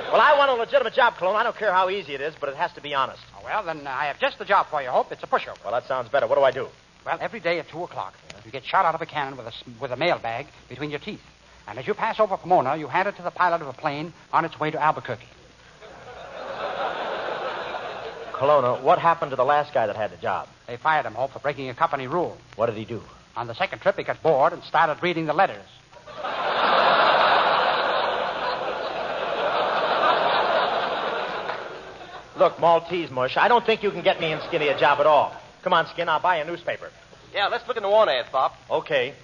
Well, I want a legitimate job, Kelowna. I don't care how easy it is, but it has to be honest. Oh, well, then I have just the job for you, Hope. It's a pushover. Well, that sounds better. What do I do? Well, every day at 2 o'clock, you get shot out of a cannon with a mail bag between your teeth. And as you pass over Pomona, you hand it to the pilot of a plane on its way to Albuquerque. Kelowna, what happened to the last guy that had the job? They fired him, Hope, for breaking a company rule. What did he do? On the second trip, he got bored and started reading the letters. Look, Maltese mush, I don't think you can get me and Skinny a job at all. Come on, Skin, I'll buy a newspaper. Yeah, let's look in the want ads, Bob. Okay.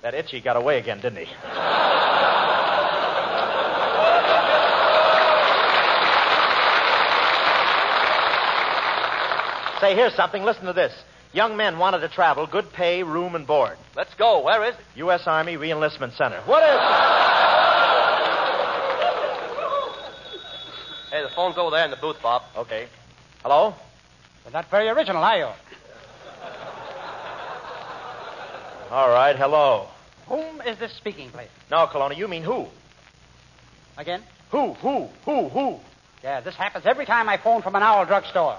That Itchy got away again, didn't he? Say, here's something. Listen to this. Young men wanted to travel, good pay, room, and board. Let's go. Where is it? U.S. Army Re-Enlistment Center. What is... Hey, the phone's over there in the booth, Bob. Okay. Hello? You're not very original, are you? All right, hello. Whom is this speaking, please? No, Kelowna, you mean who? Again? Who? Yeah, this happens every time I phone from an owl drugstore.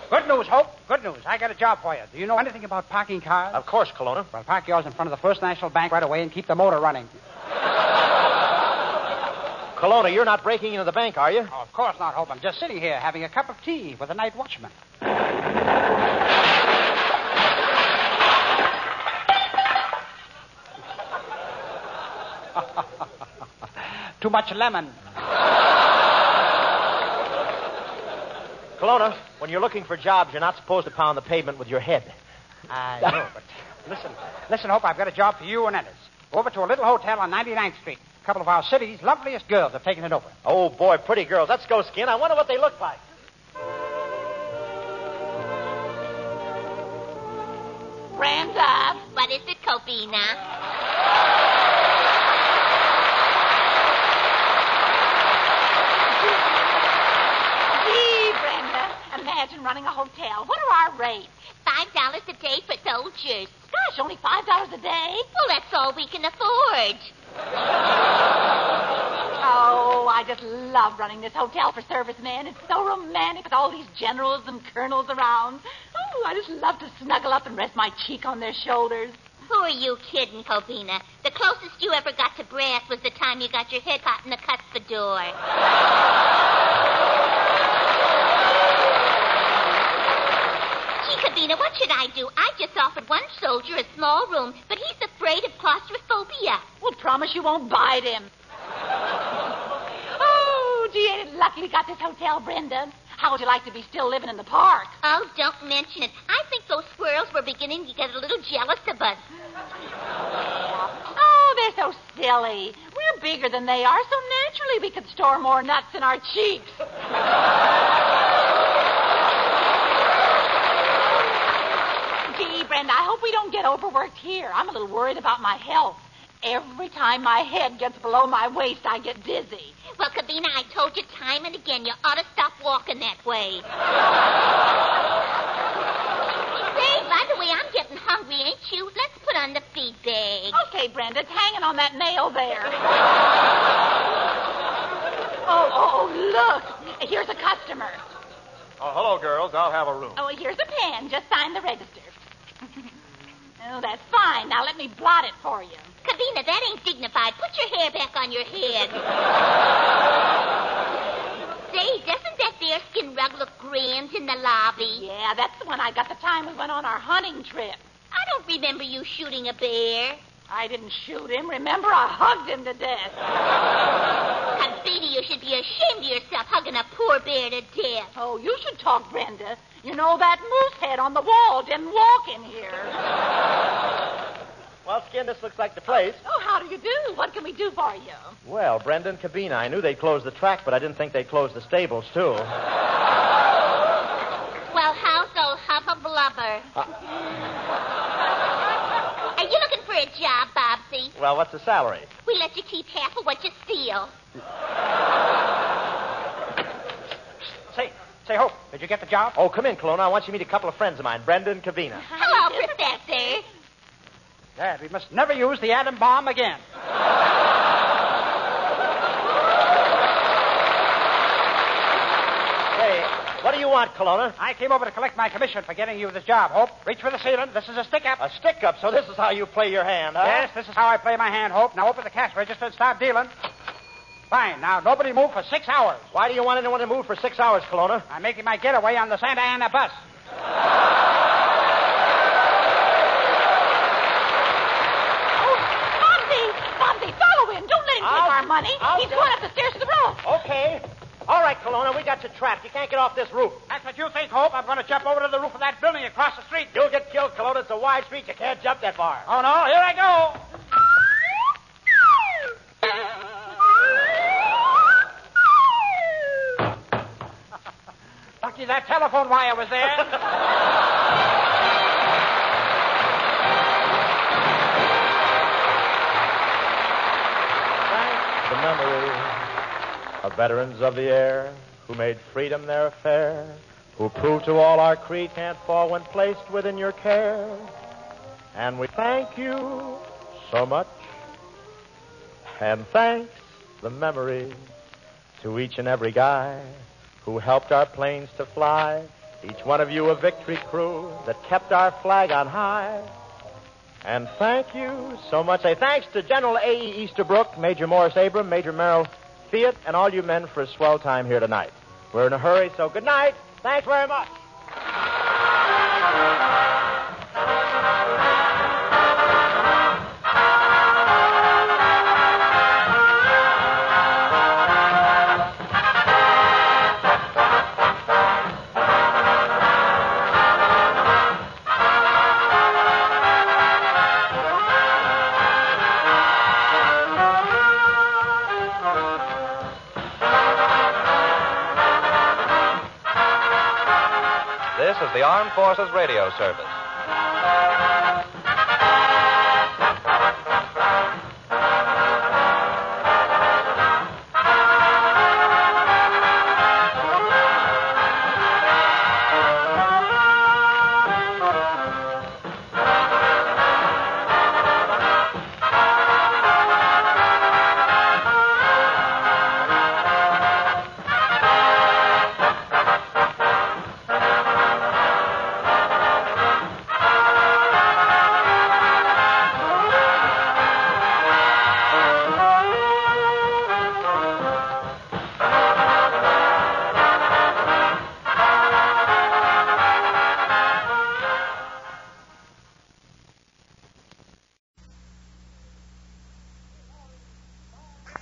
Good news, Hope. Good news. I got a job for you. Do you know anything about parking cars? Of course, Kelowna. Well, park yours in front of the First National Bank right away and keep the motor running. Kelowna, you're not breaking into the bank, are you? Oh, of course not, Hope. I'm just sitting here having a cup of tea with the night watchman. Too much lemon. Kelowna, when you're looking for jobs, you're not supposed to pound the pavement with your head. I know, but listen, Hope, I've got a job for you and Ennis. Go over to a little hotel on 99th Street. A couple of our city's loveliest girls have taken it over. Oh, boy, pretty girls. Let's go, Skin. I wonder what they look like. Brenda. What is it, Copina? Imagine running a hotel. What are our rates? $5 a day for soldiers. Gosh, only $5 a day? Well, that's all we can afford. Oh, I just love running this hotel for servicemen. It's so romantic with all these generals and colonels around. Oh, I just love to snuggle up and rest my cheek on their shoulders. Who are you kidding, Copina? The closest you ever got to brass was the time you got your head caught in the cuspidor. Copina, what should I do? I just offered one soldier a small room, but he's afraid of claustrophobia. Well, promise you won't bite him. Oh, gee, ain't it lucky we got this hotel, Brenda? How would you like to be still living in the park? Oh, don't mention it. I think those squirrels were beginning to get a little jealous of us. Oh, they're so silly. We're bigger than they are, so naturally we could store more nuts in our cheeks. Gee, Brenda, I hope we don't get overworked here. I'm a little worried about my health. Every time my head gets below my waist, I get dizzy. Well, Copina, I told you time and again, you ought to stop walking that way. Say, by the way, I'm getting hungry. Ain't you? Let's put on the feed bag. Okay, Brenda, it's hanging on that nail there. Oh, look. Here's a customer. Oh, hello, girls. I'll have a room. Oh, here's a pen. Just sign the register. Oh, that's fine. Now let me blot it for you. Kavina, that ain't dignified. Put your hair back on your head. Say, doesn't that bearskin rug look grand in the lobby? Yeah, that's the one I got the time we went on our hunting trip. I don't remember you shooting a bear. I didn't shoot him. Remember, I hugged him to death. Kavina, you should be ashamed of yourself hugging a poor bear to death. Oh, you should talk, Brenda. You know that moose head on the wall didn't walk in here. Well, Skin, this looks like the place. Oh, how do you do? What can we do for you? Well, Brenda and Kavina, I knew they'd close the track, but I didn't think they'd close the stables, too. Well, how's old Hubba Blubber? Are you looking for a job, Bobsy? Well, what's the salary? We let you keep half of what you steal. Say, Hope, did you get the job? Oh, come in, Kelowna. I want you to meet a couple of friends of mine, Brenda and Kavina. Hello, Professor. Dad, we must never use the atom bomb again. Hey, what do you want, Kelowna? I came over to collect my commission for getting you this job, Hope. Reach for the ceiling. This is a stick-up. A stick-up? So this is how you play your hand, huh? Yes, this is how I play my hand, Hope. Now open the cash register and start dealing. Fine. Now, nobody move for 6 hours. Why do you want anyone to move for 6 hours, Kelowna? I'm making my getaway on the Santa Ana bus. Bonzi, follow him. Don't let him take our money. He's going up the stairs to the roof. Okay. All right, Kelowna, we got you trapped. You can't get off this roof. That's what you think, Hope. I'm going to jump over to the roof of that building across the street. You'll get killed, Kelowna. It's a wide street. You can't jump that far. Oh, no. Here I go. Lucky that telephone wire was there. The memory of veterans of the air who made freedom their affair, who proved to all our creed can't fall when placed within your care. And we thank you so much. And thanks the memory to each and every guy who helped our planes to fly, each one of you a victory crew that kept our flag on high. And thank you so much. Say thanks to General A.E. Easterbrook, Major Morris Abram, Major Merrill Fiat, and all you men for a swell time here tonight. We're in a hurry, so good night. Thanks very much. This is the Armed Forces Radio Service.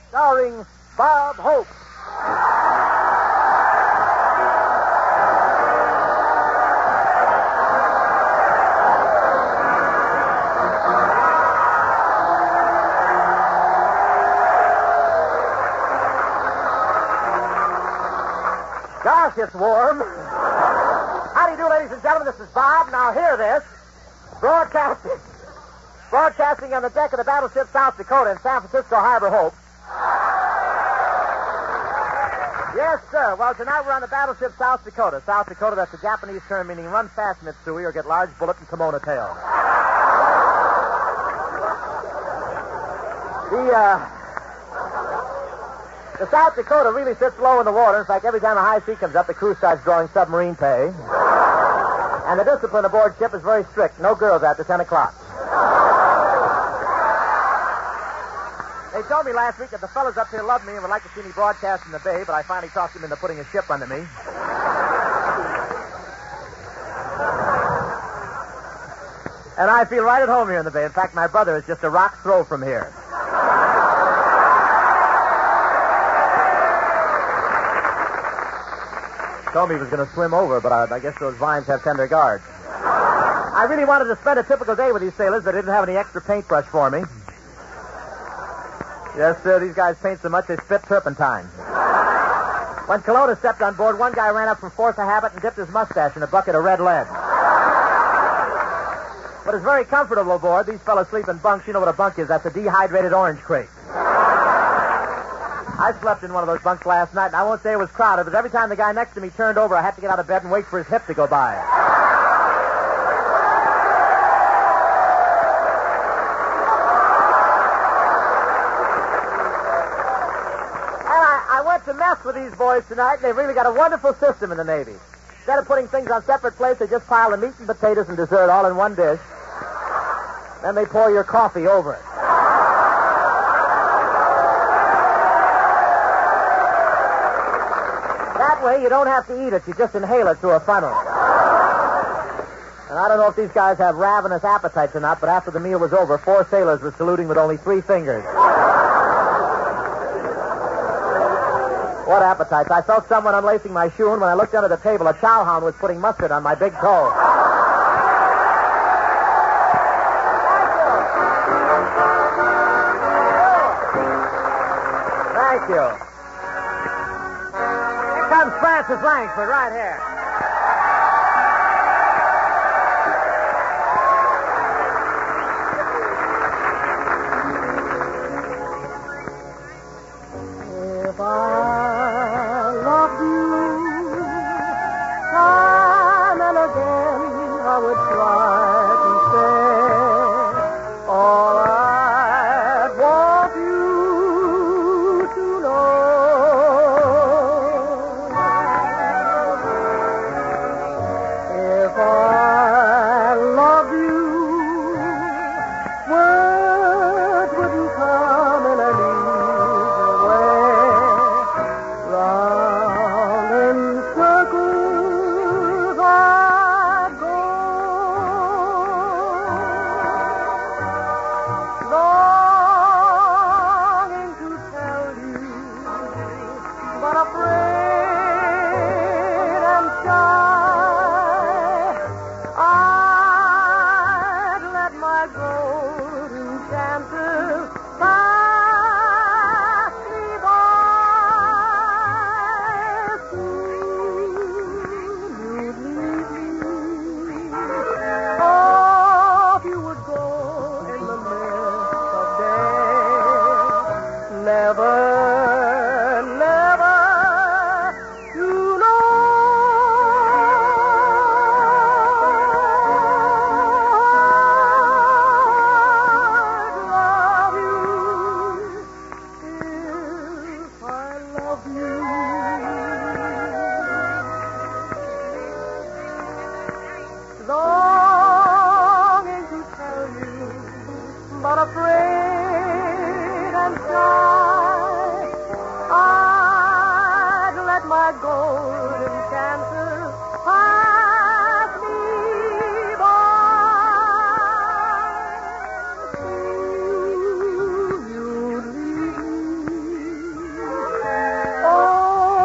Starring Bob Hope. Gosh, it's warm. How do you do, ladies and gentlemen? This is Bob. Now hear this. Broadcasting on the deck of the battleship South Dakota in San Francisco Harbor, Hope. Yes, sir. Well, tonight we're on the battleship South Dakota. South Dakota, that's a Japanese term meaning run fast, Mitsui, or get large bullet and kimono tail. The South Dakota really sits low in the water. In fact, every time a high sea comes up, the crew starts drawing submarine pay. And the discipline aboard ship is very strict. No girls after 10 o'clock. They told me last week that the fellas up here love me and would like to see me broadcast in the bay, but I finally talked them into putting a ship under me. And I feel right at home here in the bay. In fact, my brother is just a rock's throw from here. Told me he was going to swim over, but I guess those vines have tender guards. I really wanted to spend a typical day with these sailors, but they didn't have any extra paintbrush for me. Yes, sir, these guys paint so much they spit turpentine. When Kelowna stepped on board, one guy ran up from force of habit and dipped his mustache in a bucket of red lead. But it's very comfortable aboard. These fellows sleep in bunks. You know what a bunk is. That's a dehydrated orange crate. I slept in one of those bunks last night, and I won't say it was crowded, but every time the guy next to me turned over, I had to get out of bed and wait for his hip to go by. I went to mess with these boys tonight, and they've really got a wonderful system in the Navy. Instead of putting things on separate plates, they just pile the meat and potatoes and dessert all in one dish. Then they pour your coffee over it. That way, you don't have to eat it. You just inhale it through a funnel. And I don't know if these guys have ravenous appetites or not, but after the meal was over, 4 sailors were saluting with only 3 fingers. What appetites. I felt someone unlacing my shoe, and when I looked under the table, a chowhound was putting mustard on my big toe. Thank you. Here comes Francis Langford right here. If I loved you time and again, I would try to stay. All I'd want you to know. If I loved you, words wouldn't come in an easy way. Round in circles I'd go, longing to tell you, but afraid and shy. I'd let my golden chances pass me by. You'd leave me. Off you would go in the mist of day. Never, never, you know. I'd love you if I love you. Longing to tell you, but afraid and shy. I'd let my golden chances pass me by. You'd leave me. Oh,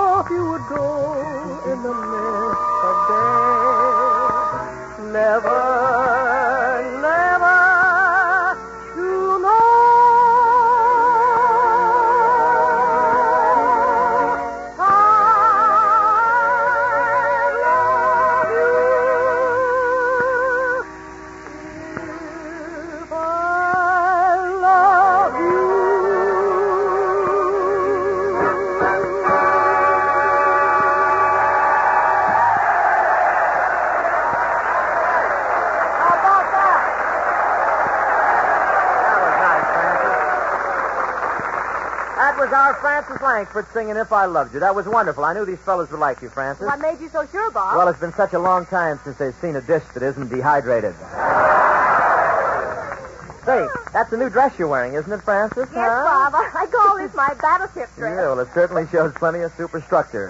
was our Francis Langford singing If I Loved You. That was wonderful. I knew these fellas would like you, Francis. What made you so sure, Bob? Well, it's been such a long time since they've seen a dish that isn't dehydrated. Say, that's the new dress you're wearing, isn't it, Francis? Yes, Bob. I call this my battleship dress. Yeah, well, it certainly shows plenty of superstructure.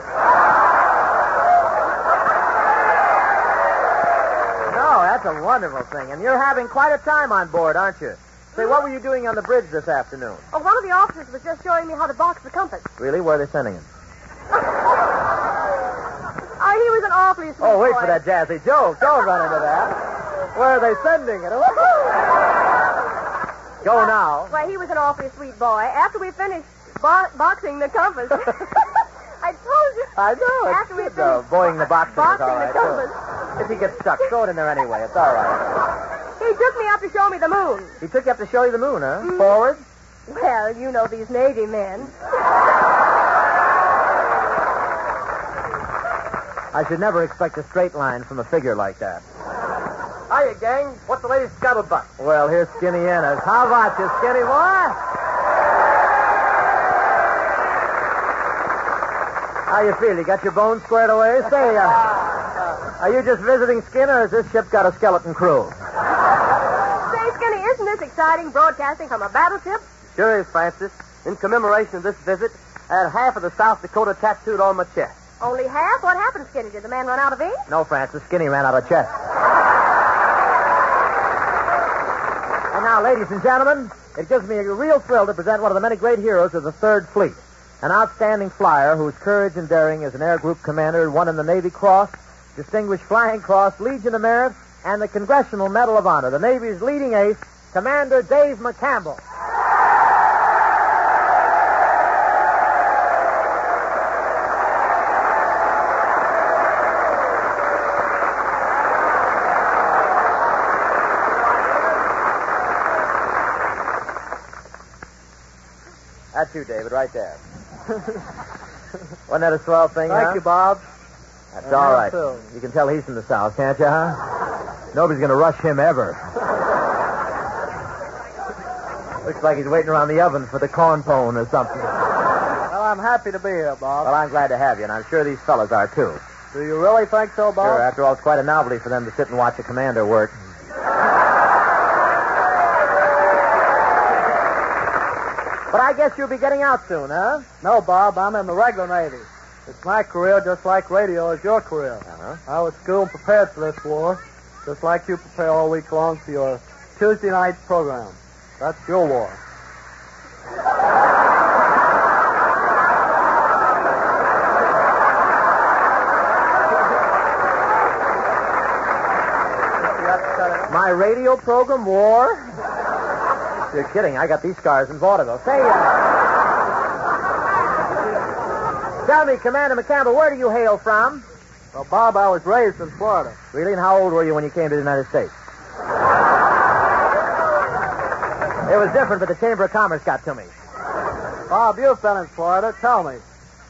No, that's a wonderful thing. And you're having quite a time on board, aren't you? Say, what were you doing on the bridge this afternoon? Oh, one of the officers was just showing me how to box the compass. Really? Where are they sending him? He was an awfully sweet Oh, wait boy. for that jazzy joke. Don't run into that. Where are they sending it? Go now. Well, he was an awfully sweet boy. After we finished boxing the compass. I told you. I know. After we It's finished boying the boxing is all boxing right, the compass. too. If he gets stuck, throw it in there anyway. It's all right. He took me up to show me the moon. He took you up to show you the moon, huh? Forward? Well, you know these Navy men. I should never expect a straight line from a figure like that. Hiya, gang. What's the latest scuttlebutt? Well, here's Skinny Ennis. How about you, Skinny boy? How you feel? You got your bones squared away? Say, are you just visiting Skinner, or has this ship got a skeleton crew? Say, Skinny, isn't this exciting broadcasting from a battleship? Sure is, Francis. In commemoration of this visit, I had half of the South Dakota tattooed on my chest. Only half? What happened, Skinny? Did the man run out of ink? No, Francis. Skinny ran out of chest. And now, ladies and gentlemen, it gives me a real thrill to present one of the many great heroes of the Third Fleet. An outstanding flyer whose courage and daring as an air group commander won him the Navy Cross, Distinguished Flying Cross, Legion of Merit, and the Congressional Medal of Honor. The Navy's leading ace, Commander Dave McCampbell. That's you, David, right there. Wasn't that a swell thing, Thank you, Bob. That's And all you right. too. You can tell he's from the South, can't you, huh? Nobody's going to rush him ever. Looks like he's waiting around the oven for the corn pone or something. Well, I'm happy to be here, Bob. Well, I'm glad to have you, and I'm sure these fellas are, too. Do you really think so, Bob? Sure, after all, it's quite a novelty for them to sit and watch a commander work. But I guess you'll be getting out soon, huh? No, Bob, I'm in the regular Navy. It's my career just like radio is your career. Uh-huh. I was schooled and prepared for this war, just like you prepare all week long for your Tuesday night program. That's your war. My radio program, War? You're kidding. I got these scars in vaudeville. Say, tell me, Commander McCampbell, where do you hail from? Well, Bob, I was raised in Florida. Really? And how old were you when you came to the United States? It was different, but the Chamber of Commerce got to me. Bob, you've been in Florida. Tell me,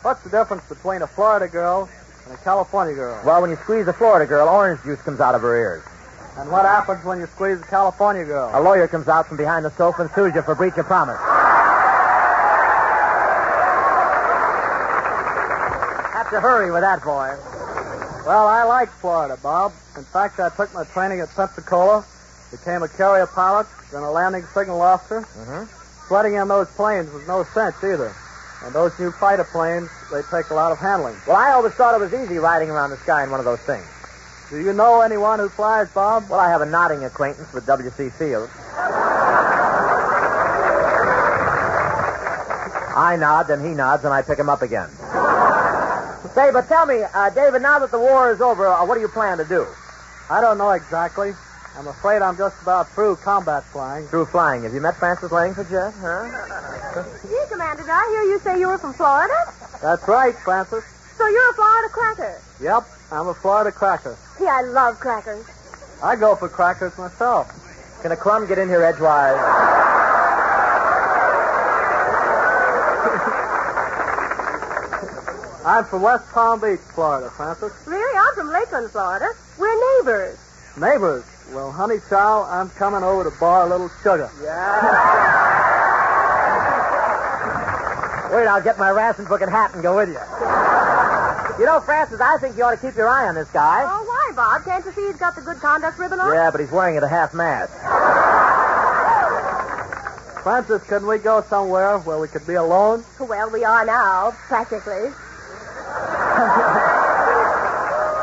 what's the difference between a Florida girl and a California girl? Well, when you squeeze a Florida girl, orange juice comes out of her ears. And what happens when you squeeze a California girl? A lawyer comes out from behind the sofa and sues you for breach of promise. Have to hurry with that, boy. Well, I like Florida, Bob. In fact, I took my training at Pensacola, became a carrier pilot, then a landing signal officer. Mm-hmm. Sweating in those planes was no cinch either. And those new fighter planes, they take a lot of handling. Well, I always thought it was easy riding around the sky in one of those things. Do you know anyone who flies, Bob? Well, I have a nodding acquaintance with W.C. Fields. I nod, then he nods, and I pick him up again. Say, but tell me, David, now that the war is over, what do you plan to do? I don't know exactly. I'm afraid I'm just about through combat flying. Through flying. Have you met Francis Langford yet, huh? Gee, Commander, did I hear you say you were from Florida? That's right, Francis. So you're a Florida cracker? Yep, I'm a Florida cracker. Gee, I love crackers. I go for crackers myself. Can a crumb get in here edgewise? I'm from West Palm Beach, Florida, Francis. Really? I'm from Lakeland, Florida. We're neighbors. Neighbors? Well, honey child, I'm coming over to bar a little sugar. Yeah. Wait, I'll get my ration book and hat and go with you. You know, Francis, I think you ought to keep your eye on this guy. Oh, why, Bob? Can't you see he's got the good conduct ribbon on? Yeah, but he's wearing it at half-mast. Francis, can we go somewhere where we could be alone? Well, we are now, practically.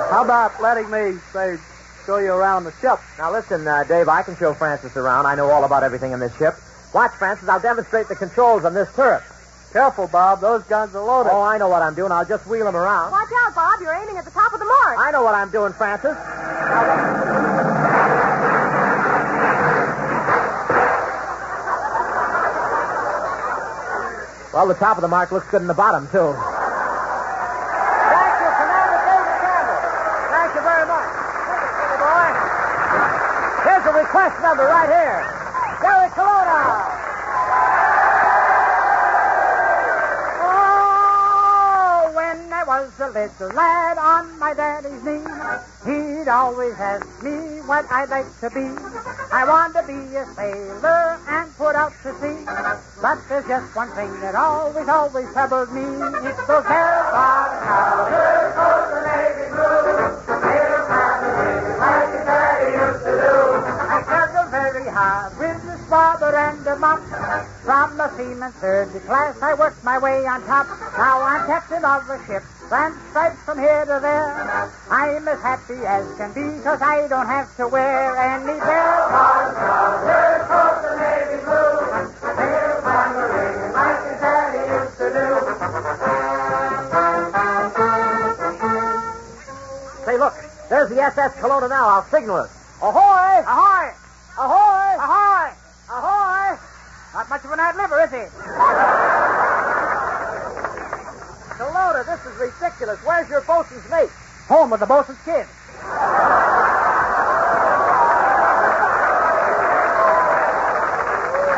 How about letting me, say, show you around the ship? Now, listen, Dave, I can show Francis around. I know all about everything in this ship. Watch, Francis. I'll demonstrate the controls on this turret. Careful, Bob. Those guns are loaded. Oh, I know what I'm doing. I'll just wheel them around. Watch out, Bob. You're aiming at the top of the mark. I know what I'm doing, Francis. Well, the top of the mark looks good in the bottom, too. Thank you, Commander David Campbell. Thank you very much. Hey, boy. Here's a request number right here. Gary Colonna. Oh, when I was a little lad on my daddy's knee, he'd always ask me what I'd like to be. I want to be a sailor and put out to sea. But there's just one thing that always troubled me. It's those bell-bottom trousers for the Navy blue. They don't have a ring like his daddy used to do. I struggled very hard with the starboard and the mop. From the seaman third class, I worked my way on top. Now I'm captain of a ship, and stripes from here to there. I'm as happy as can be, 'cause I don't have to wear any bell-bottom trousers for the Navy blue. They'll find a ring like his daddy used to do. Say, look, there's the SS Kelowna now. I'll signal it. Ahoy! Ahoy! Ahoy! Ahoy! Ahoy! Not much of an ad-libber, is he? Kelowna, this is ridiculous. Where's your boatswain's mate? Home with the boatswain's kid.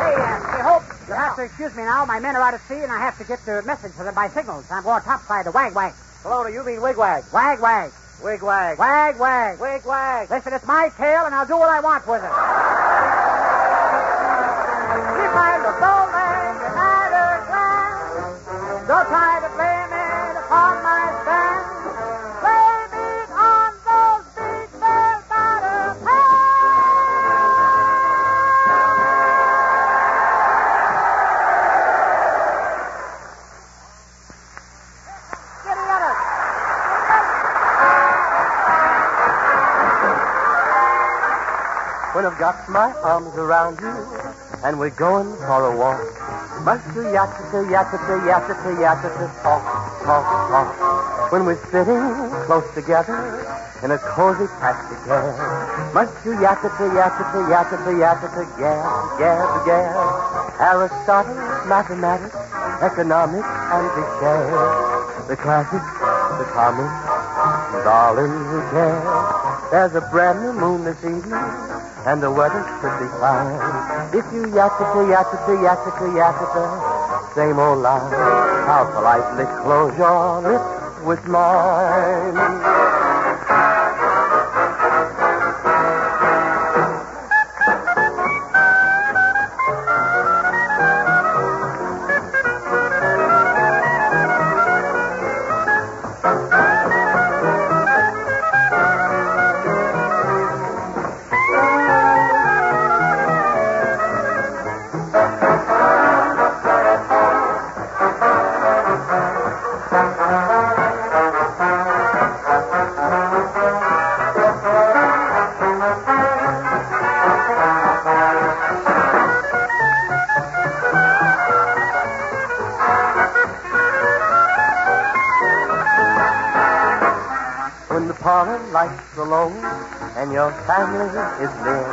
Hey, Hope, you'll have to excuse me now. My men are out at sea, and I have to get the message for them by signals. I'm going topside to wag-wag. Kelowna, you mean wig-wag? Wag-wag. Wig-wag. Wag-wag. Wig-wag. Listen, it's my tail, and I'll do what I want with it. If I look over at her glass, don't try to blame it upon my stand. Blame it on those big bell-bottom pants. Get it at us. When I've got my arms around you and we're going for a walk, must you yatta-ta, yatta-ta, yatta-ta, yatta-ta, talk, talk, talk. When we're sitting close together in a cozy taxi cab, must you yatta-ta, yatta-ta, yatta-ta, yatta-ta, gab, gab, gab. Aristotle, mathematics, economics, and the share. The classics, the comics, darling, who cares? There's a brand new moon this evening, and the weather should be fine. If you yatta-ta, yatta-ta, yatta-ta, yatta-ta, same old line, I'll politely close your lips with mine. Lights alone, and your family is near.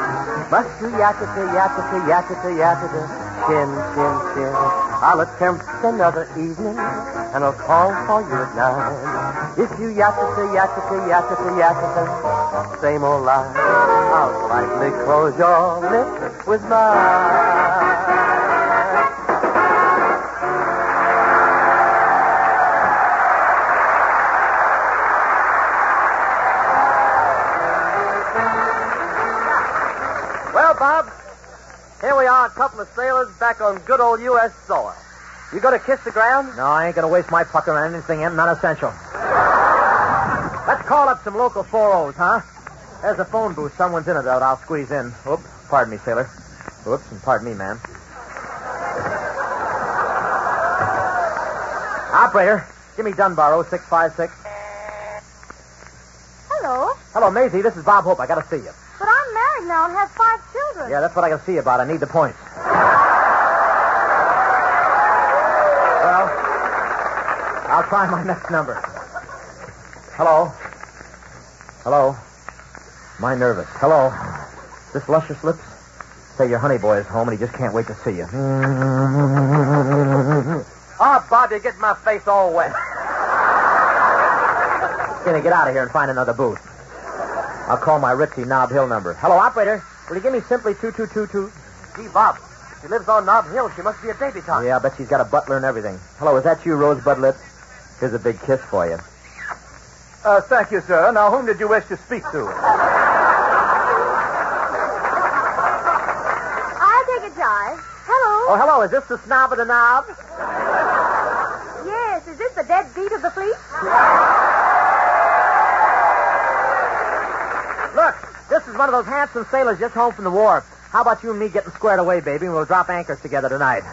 Must you yatta-ta, yatta-ta, yatta-ta, yatta-ta, chin, chin, chin. I'll attempt another evening, and I'll call for you at 9. If you yatta-ta, yatta-ta, yatta-ta, yatta-ta, same old line, I'll politely close your lips with mine. Well, Bob, here we are, a couple of sailors back on good old U.S. soil. You going to kiss the ground? No, I ain't going to waste my pucker on anything non-essential. Let's call up some local 4-0s, huh? There's a phone booth. Someone's in it out. I'll squeeze in. Oops. Pardon me, sailor. Oops, and pardon me, ma'am. Operator, give me Dunbar 0656. Hello. Hello, Maisie. This is Bob Hope. I got to see you. But I'm married now and have 5 children. Yeah, that's what I got to see you about. I need the points. Well, I'll try my next number. Hello. Hello. Am I nervous? Hello. This Luscious Lips? Say your honey boy is home and he just can't wait to see you. Oh, Bob, you're getting my face all wet. Gonna get out of here and find another booth. I'll call my ritzy Nob Hill number. Hello, operator. Will you give me simply 2222? Gee, Bob. She lives on Nob Hill. She must be a debutante. Yeah, I bet she's got a butler and everything. Hello, is that you, Rosebud Lips? Here's a big kiss for you. Thank you, sir. Now, whom did you wish to speak to? I'll take a jive. Hello. Oh, hello. Is this the snob of the knob? Yes. Is this the dead beat of the fleet? Look, this is one of those handsome sailors just home from the war. How about you and me getting squared away, baby, and we'll drop anchors together tonight.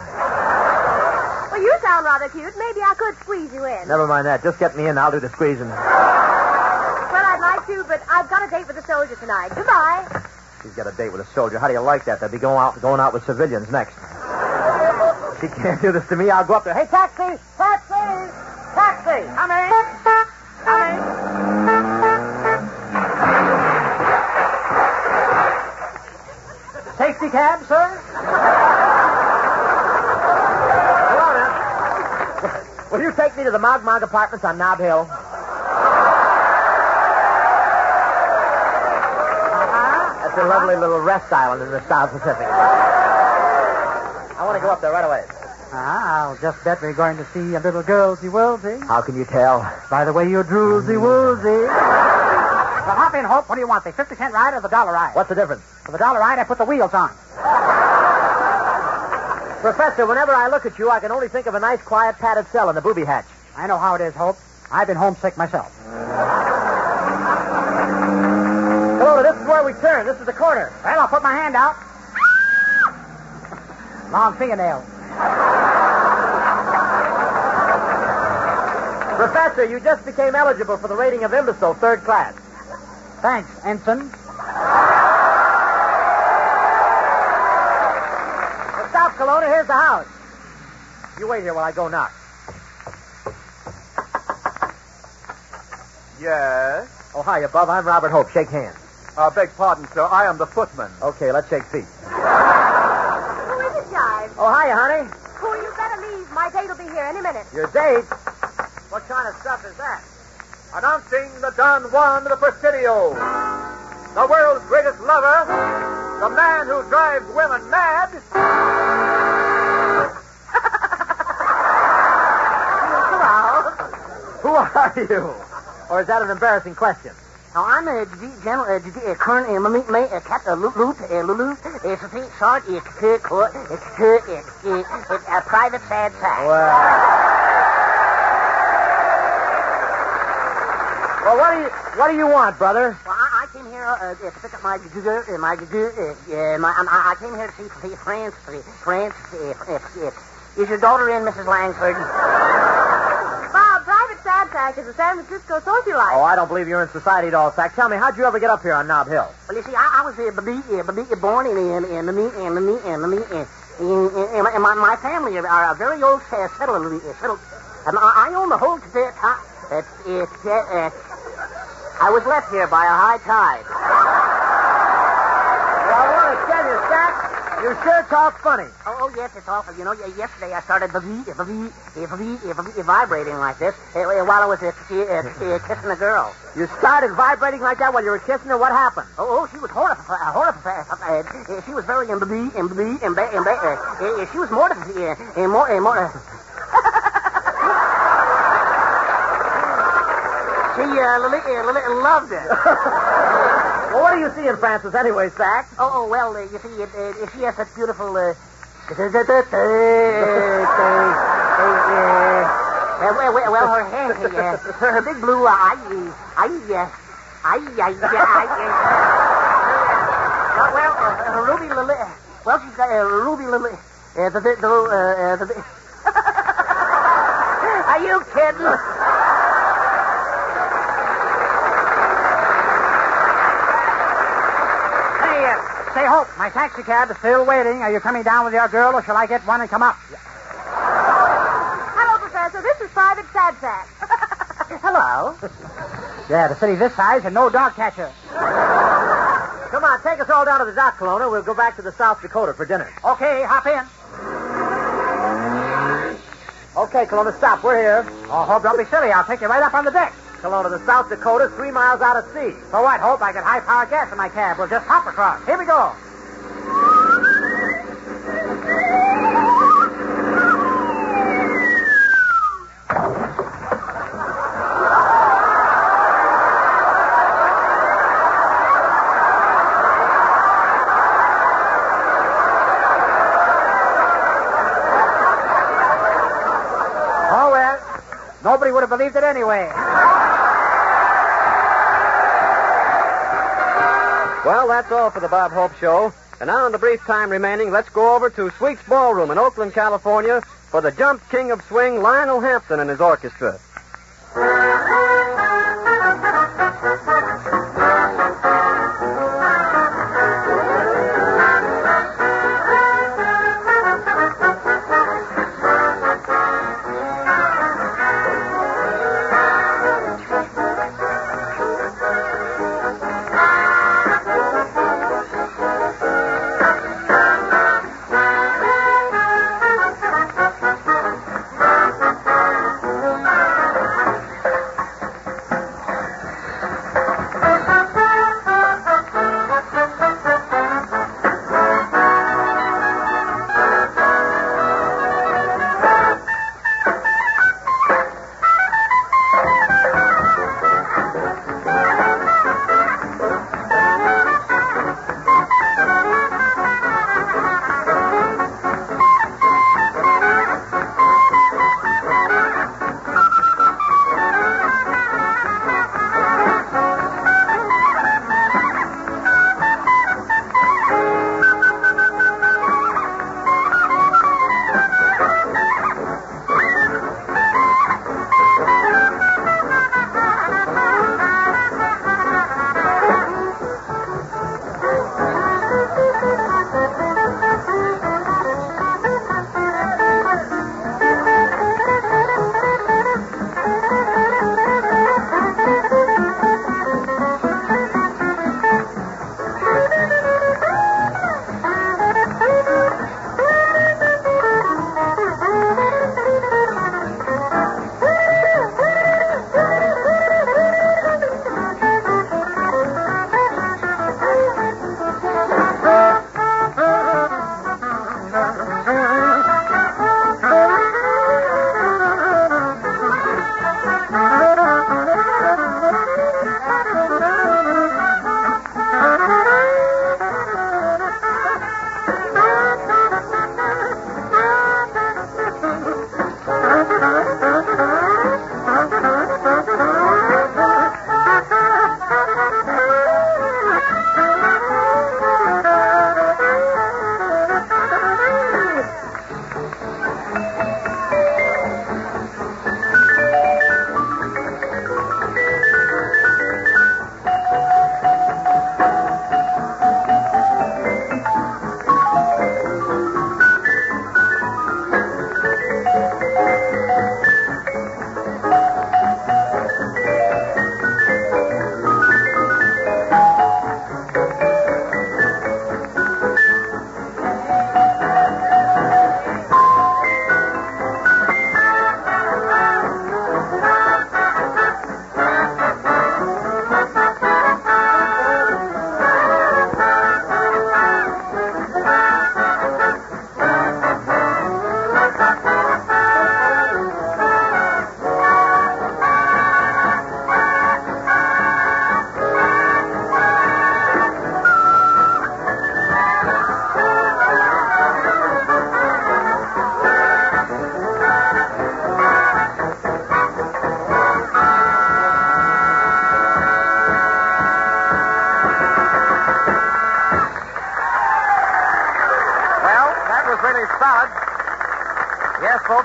Well, you sound rather cute. Maybe I could squeeze you in. Never mind that. Just get me in. I'll do the squeezing. Well, I'd like to, but I've got a date with a soldier tonight. Goodbye. She's got a date with a soldier. How do you like that? They'll be going out with civilians next. She can't do this to me. I'll go up there. Hey, taxi! Taxi! Taxi! Come in. Safety cab, sir? Hello, now. Will you take me to the Mog Mog Apartments on Nob Hill? That's a lovely little rest island in the South Pacific. I want to go up there right away. I'll just bet we're going to see a little girlsy-woolsy. How can you tell? By the way you droolsy-woolsy. Well, hop in, Hope. What do you want, the 50-cent ride or the $1 ride? What's the difference? For the $1 ride, I put the wheels on. Professor, whenever I look at you, I can only think of a nice, quiet, padded cell in the booby hatch. I know how it is, Hope. I've been homesick myself. Hello, this is where we turn. This is the corner. Well, I'll put my hand out. Long fingernail. Professor, you just became eligible for the rating of imbecile, 3rd class. Thanks, Ensign. Stop, Kelowna. Here's the house. You wait here while I go knock. Yes? Oh, hiya, Bub. I'm Robert Hope. Shake hands. Beg pardon, sir. I am the footman. Okay, let's shake feet. Who is it, Jive? Oh, hiya, honey. Oh, you better leave. My date will be here any minute. Your date? What kind of stuff is that? Announcing the Don Juan de Presidio, the world's greatest lover, the man who drives women mad. Who are you? Or is that an embarrassing question? Now, I'm a current Lulu, a private sad sack. Well, what do you want, brother? Well, I came here to pick up my I came here to see France. Is your daughter in, Mrs. Langford? Bob, Private Sad Sack is a San Francisco socialite. Oh, I don't believe you're in society at all, Sack. Tell me, how'd you ever get up here on Nob Hill? Well, you see, I was born in my family are a very old settled. I own the whole I was left here by a high tide. Well, I want to tell you, Sack, you sure talk funny. Oh, yes, it's awful. You know, yesterday I started vibrating like this while I was kissing a girl. You started vibrating like that while you were kissing her? What happened? Oh, she was horrified. She was very she was mortified. She loved it. Well, what do you see in Francis anyway, Sack? Oh, well, you see, she has such beautiful... Well, her big blue eye. Ruby Lily. Well, she's got Ruby Lily. Are you kidding? Say, Hope, my taxi cab is still waiting. Are you coming down with your girl, or shall I get one and come up? Hello, Professor. This is Private Sadsack. Hello. Yeah, the city this size and no dog catcher. Come on, take us all down to the dock, Kelowna. We'll go back to the South Dakota for dinner. Okay, hop in. Okay, Kelowna, stop. We're here. Oh, Hope, don't be silly. I'll take you right up on the deck. Kelowna, the South Dakota's 3 miles out at sea. For what, Hope? I got high-power gas in my cab. We'll just hop across. Here we go. Oh, well, nobody would have believed it anyway. Well, that's all for the Bob Hope Show. And now, in the brief time remaining, let's go over to Sweet's Ballroom in Oakland, California for the Jump King of Swing, Lionel Hampton and his orchestra.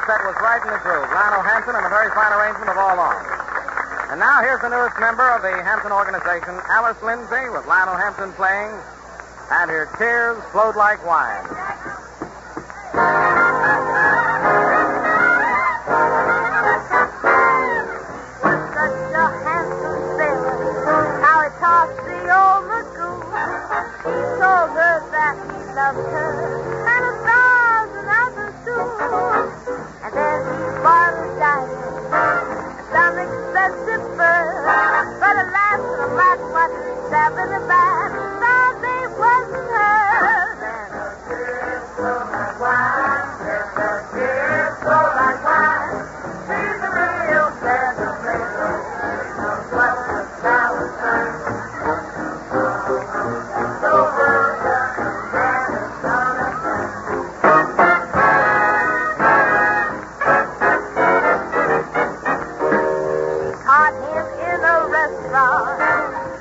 set was right in the groove. Lionel Hampton and a very fine arrangement of All Along. And now here's the newest member of the Hampton organization, Alice Lindsay, with Lionel Hampton playing, and her tears flowed like wine. Such a handsome sailor, how he tossed the old lagoon. He told her that he loved her, and 1,000 others too. And then he bought her diamonds, some expensive furs. But alas, the black wasn't stabbing the bad, so they wasn't hers. And her tears flow like wine, yes, her tears flow like wine. She's a real sentimental, she knows what the Valentine. So well done, man, it's done again. Caught him in a restaurant,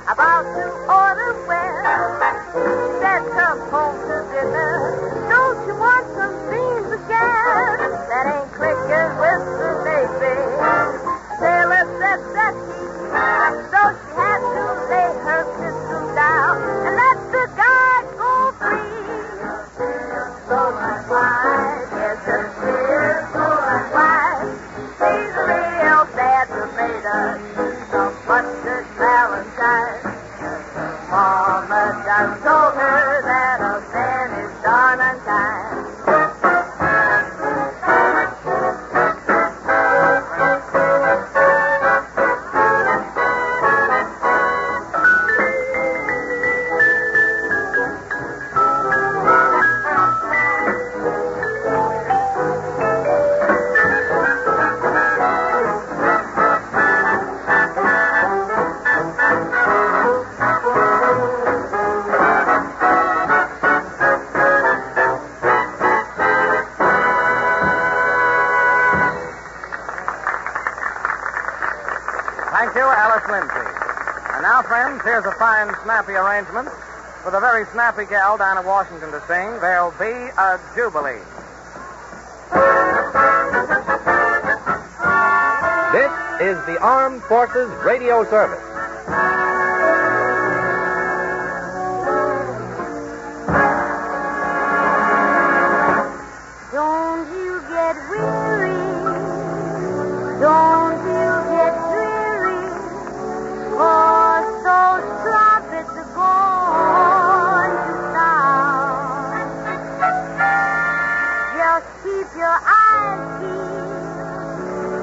about to order well. He said, come home to dinner. Don't you want some beans again? That ain't clicking with the Navy. Sailor said that so she had to lay her pistol down and let the guy go free. So like wine, yes, her tears so like wine. She's a real bad tomato, a buttered Valentine. Mama done told her that a man is done on time. Thank you, Alice Lindsay. And now, friends, here's a fine, snappy arrangement with a very snappy gal down in Washington to sing, There'll Be a Jubilee. This is the Armed Forces Radio Service. Don't you get weary, don't you get dreary, for those trumpets are going to sound. Just keep your eyes peeled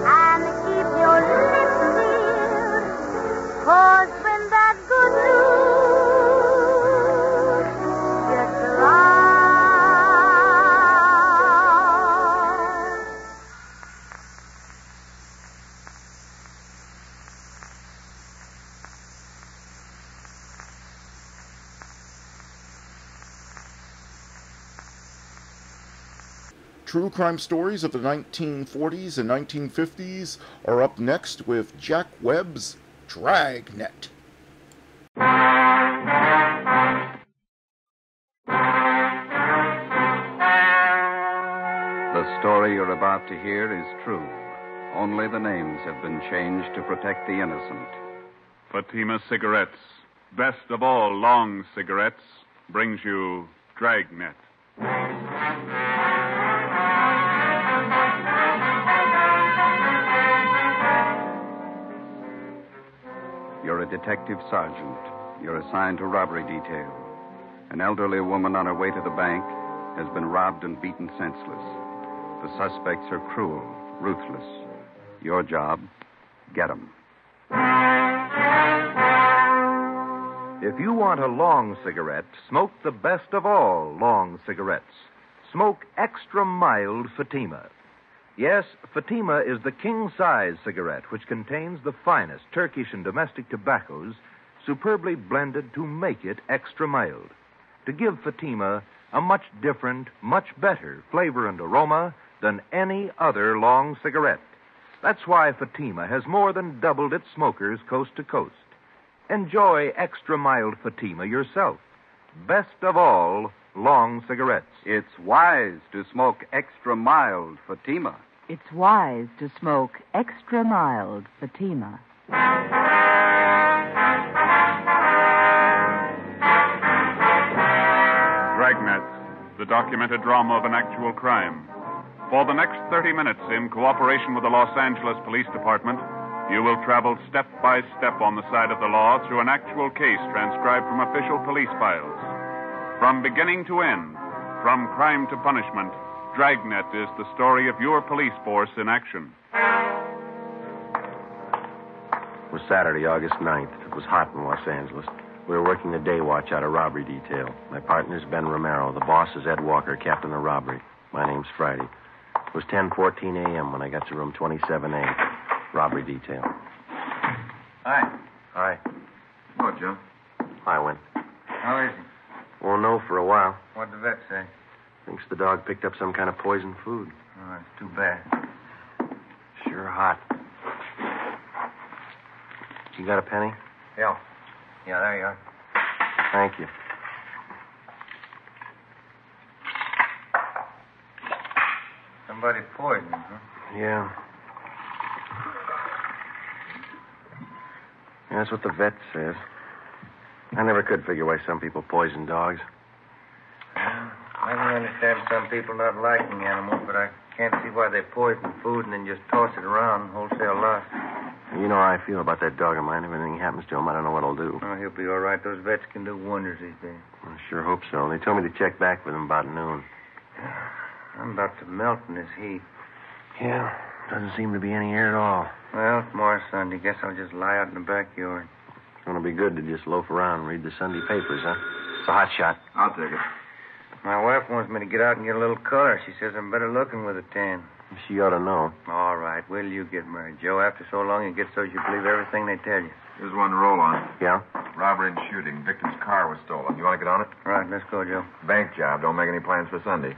and keep your lips sealed, 'cause when that good news gets around, True crime stories of the 1940s and 1950s are up next with Jack Webb's Dragnet. The story you're about to hear is true. Only the names have been changed to protect the innocent. Fatima Cigarettes, best of all long cigarettes, brings you Dragnet. You're a detective sergeant. You're assigned to robbery detail. An elderly woman on her way to the bank has been robbed and beaten senseless. The suspects are cruel, ruthless. Your job, get 'em. If you want a long cigarette, smoke the best of all long cigarettes. Smoke extra mild Fatima. Yes, Fatima is the king-size cigarette which contains the finest Turkish and domestic tobaccos superbly blended to make it extra mild, to give Fatima a much different, much better flavor and aroma than any other long cigarette. That's why Fatima has more than doubled its smokers coast to coast. Enjoy extra mild Fatima yourself. Best of all long cigarettes. It's wise to smoke extra mild Fatima. It's wise to smoke extra mild Fatima. Dragnet, the documented drama of an actual crime. For the next 30 minutes, in cooperation with the Los Angeles Police Department, you will travel step by step on the side of the law through an actual case transcribed from official police files. From beginning to end, from crime to punishment, Dragnet is the story of your police force in action. It was Saturday, August 9th. It was hot in Los Angeles. We were working a day watch out of robbery detail. My partner's Ben Romero. The boss is Ed Walker, captain of robbery. My name's Friday. It was 10:14 a.m. when I got to room 27A, robbery detail. Hi. Hi. Hello, Joe. Hi, Win. How is he? Won't know for a while. What'd the vet say? Thinks the dog picked up some kind of poisoned food. Oh, it's too bad. Sure hot. You got a penny? Yeah. Yeah, there you are. Thank you. Somebody poisoned him, huh? Yeah. That's what the vet says. I never could figure why some people poison dogs. I can understand some people not liking animals, but I can't see why they poison food and then just toss it around wholesale loss. You know how I feel about that dog of mine. If anything happens to him, I don't know what I'll do. Oh, he'll be all right. Those vets can do wonders these days. I sure hope so. They told me to check back with him about noon. I'm about to melt in this heat. Yeah, doesn't seem to be any air at all. Well, tomorrow's Sunday. Guess I'll just lie out in the backyard. It's going to be good to just loaf around and read the Sunday papers, huh? It's a hot shot. I'll take it. My wife wants me to get out and get a little color. She says I'm better looking with a tan. She ought to know. All right. Will you get married, Joe? After so long, you get so you believe everything they tell you. Here's one to roll on. Yeah? Robbery and shooting. Victim's car was stolen. You want to get on it? Right. Let's go, Joe. Bank job. Don't make any plans for Sunday.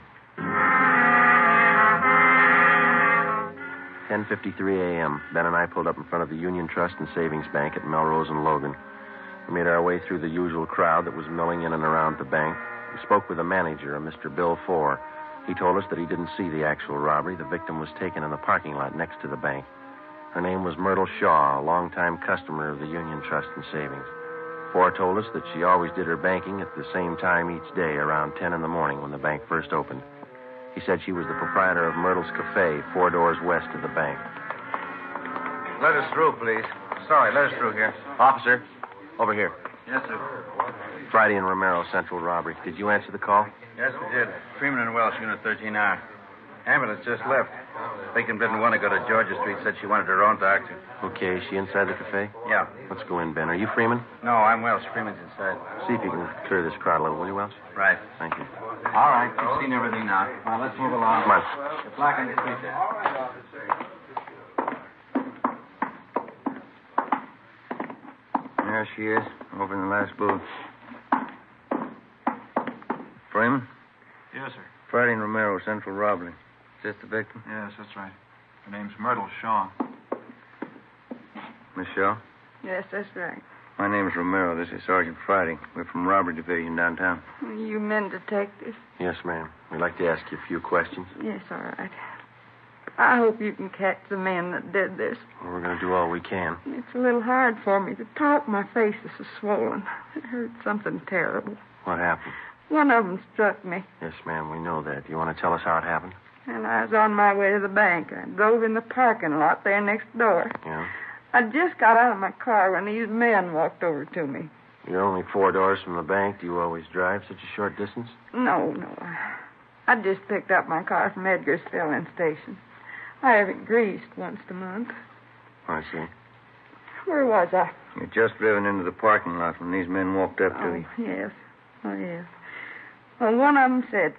10:53 a.m. Ben and I pulled up in front of the Union Trust and Savings Bank at Melrose and Logan. We made our way through the usual crowd that was milling in and around the bank. We spoke with the manager, a Mr. Bill Four. He told us that he didn't see the actual robbery. The victim was taken in the parking lot next to the bank. Her name was Myrtle Shaw, a longtime customer of the Union Trust and Savings. Four told us that she always did her banking at the same time each day, around 10 in the morning when the bank first opened. He said she was the proprietor of Myrtle's Cafe, 4 doors west of the bank. Let us through, please. Sorry, let us through here. Officer, over here. Yes, sir. Friday and Romero, Central Robbery. Did you answer the call? Yes, we did. Freeman and Welsh, Unit 13R. Ambulance just left. Victim didn't want to go to Georgia Street. Said she wanted her own doctor. Okay, is she inside the cafe? Yeah. Let's go in, Ben. Are you Freeman? No, I'm Welsh. Freeman's inside. See if you can clear this crowd a little, will you, Welsh? Right. Thank you. All right. You've seen everything now. Now, let's move along. Come on. The clock on your street there. There she is, over in the last booth. Freeman? Yes, sir. Friday and Romero, Central Robbery. Is this the victim? Yes, that's right. Her name's Myrtle Shaw. Miss Shaw? Yes, that's right. My name's Romero. This is Sergeant Friday. We're from Robbery Division downtown. You men detectives? Yes, ma'am. We'd like to ask you a few questions. Yes, all right. I hope you can catch the man that did this. Well, we're going to do all we can. It's a little hard for me to talk. My face is so swollen. I heard something terrible. What happened? One of them struck me, Yes, ma'am, we know that. Do you want to tell us how it happened? and I was on my way to the bank. I drove in the parking lot there next door. Yeah? I just got out of my car when these men walked over to me. You're only 4 doors from the bank. Do you always drive such a short distance? No. I just picked up my car from Edgar's filling station. I have it greased once a month. I see. Where was I? You'd just driven into the parking lot when these men walked up to you. Yes. Oh, yes. Well, one of them said,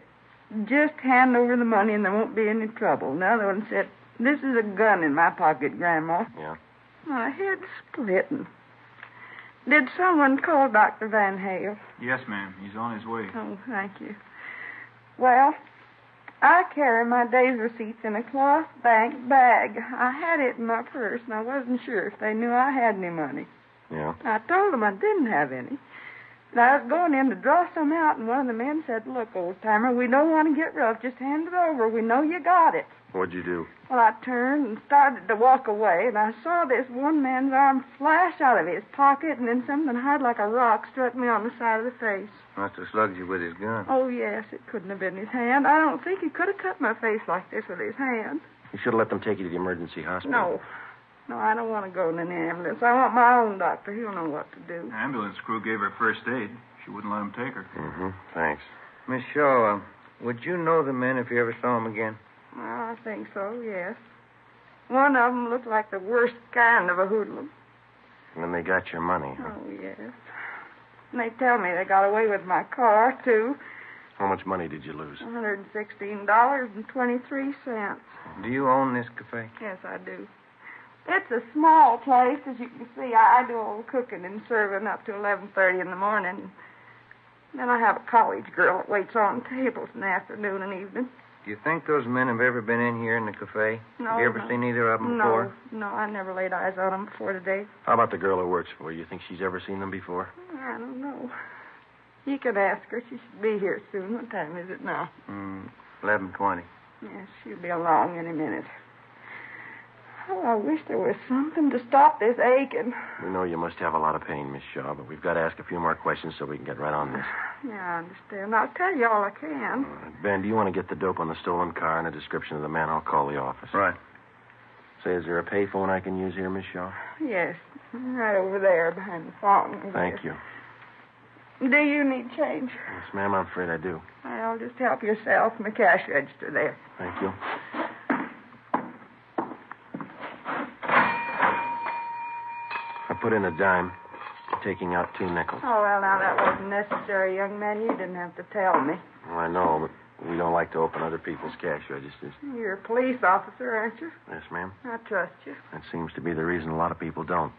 just hand over the money and there won't be any trouble. The other one said, this is a gun in my pocket, Grandma. Yeah? My head's splitting. Did someone call Dr. Van Hale? Yes, ma'am. He's on his way. Oh, thank you. Well, I carry my day's receipts in a cloth bank bag. I had it in my purse, and I wasn't sure if they knew I had any money. Yeah? I told them I didn't have any. But I was going in to draw some out, and one of the men said, look, old-timer, we don't want to get rough. Just hand it over. We know you got it. What'd you do? Well, I turned and started to walk away, and I saw this one man's arm flash out of his pocket, and then something hard like a rock struck me on the side of the face. Must have slugged you with his gun. Oh, yes, it couldn't have been his hand. I don't think he could have cut my face like this with his hand. You should have let them take you to the emergency hospital. No, I don't want to go in an ambulance. I want my own doctor. He'll know what to do. The ambulance crew gave her first aid. She wouldn't let him take her. Mm-hmm. Thanks. Miss Shaw, would you know the men if you ever saw them again? Well, I think so, yes. One of them looked like the worst kind of a hoodlum. And then they got your money, huh? Oh, yes. And they tell me they got away with my car, too. How much money did you lose? $116.23. Do you own this cafe? Yes, I do. It's a small place, as you can see. I do all the cooking and serving up to 11:30 in the morning. Then I have a college girl that waits on tables in the afternoon and evening. Do you think those men have ever been in here in the cafe? No. Have you ever seen either of them before? No, I never laid eyes on them before today. How about the girl who works for you? You think she's ever seen them before? I don't know. You can ask her. She should be here soon. What time is it now? 11:20. Yes, she'll be along any minute. Oh, I wish there was something to stop this aching. We know you must have a lot of pain, Miss Shaw, but we've got to ask a few more questions so we can get right on this. Yeah, I understand. I'll tell you all I can. Ben, do you want to get the dope on the stolen car and a description of the man? I'll call the office. Right. Say, is there a payphone I can use here, Miss Shaw? Yes, right over there behind the fountain. Thank you. Do you need change? Yes, ma'am, I'm afraid I do. I'll just help yourself in the cash register there. Thank you. I put in a dime, taking out 2 nickels. Oh, well, now, that wasn't necessary, young man. You didn't have to tell me. Well, I know, but we don't like to open other people's cash registers. You're a police officer, aren't you? Yes, ma'am. I trust you. That seems to be the reason a lot of people don't.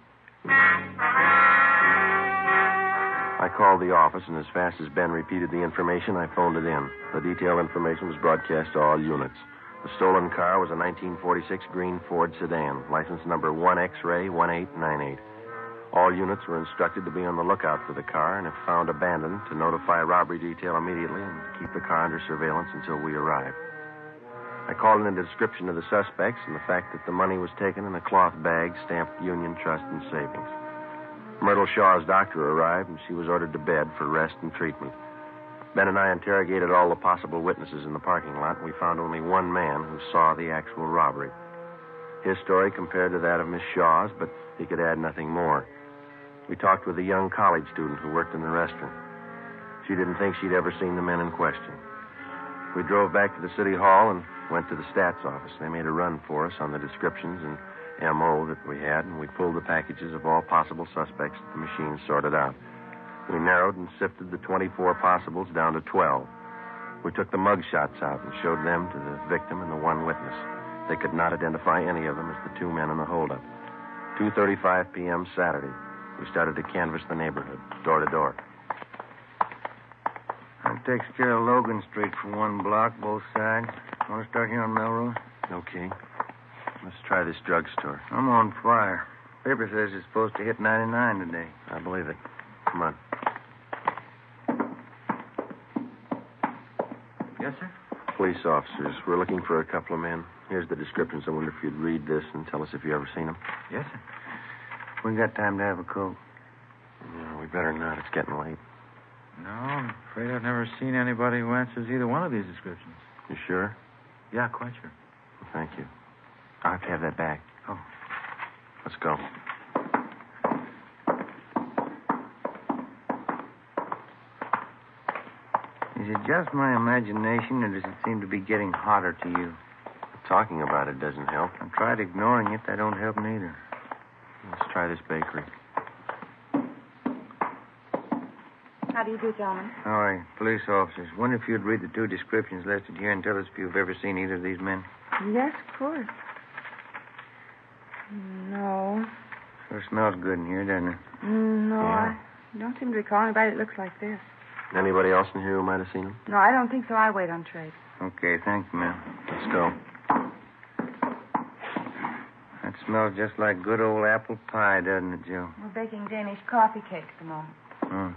I called the office, and as fast as Ben repeated the information, I phoned it in. The detailed information was broadcast to all units. The stolen car was a 1946 green Ford sedan, license number 1X-ray 1898. All units were instructed to be on the lookout for the car, and if found abandoned, to notify robbery detail immediately and keep the car under surveillance until we arrived. I called in a description of the suspects and the fact that the money was taken in a cloth bag stamped Union Trust and Savings. Myrtle Shaw's doctor arrived, and she was ordered to bed for rest and treatment. Ben and I interrogated all the possible witnesses in the parking lot, and we found only one man who saw the actual robbery. His story compared to that of Miss Shaw's, but he could add nothing more. We talked with a young college student who worked in the restaurant. She didn't think she'd ever seen the men in question. We drove back to the city hall and went to the stats office. They made a run for us on the descriptions and M.O. that we had, and we pulled the packages of all possible suspects that the machine sorted out. We narrowed and sifted the 24 possibles down to 12. We took the mug shots out and showed them to the victim and the one witness. They could not identify any of them as the 2 men in the holdup. 2:35 p.m. Saturday, we started to canvass the neighborhood, door to door. That takes care of Logan Street for 1 block, both sides. Want to start here on Melrose? Okay. Let's try this drugstore. I'm on fire. Paper says it's supposed to hit 99 today. I believe it. Come on. Yes, sir? Police officers. We're looking for a couple of men. Here's the descriptions. I wonder if you'd read this and tell us if you ever seen them. Yes, sir. We got time to have a coat. No, we better not. It's getting late. No, I'm afraid I've never seen anybody who answers either one of these descriptions. You sure? Yeah, quite sure. Well, thank you. I'll have to have that back. Oh. Let's go. Is it just my imagination, or does it seem to be getting hotter to you? Talking about it doesn't help. I've tried ignoring it. That don't help neither. Let's try this bakery. How do you do, gentlemen? All right, police officers. Wonder if you'd read the 2 descriptions listed here and tell us if you've ever seen either of these men. Yes, of course. No. Sure smells good in here, doesn't it? No, Yeah. I don't seem to recall anybody that looks like this. Anybody else in here who might have seen him? No, I don't think so. I wait on trade. Okay, thanks, ma'am. Let's go. That smells just like good old apple pie, doesn't it, Joe? We're baking Danish coffee cakes at the moment. Hmm.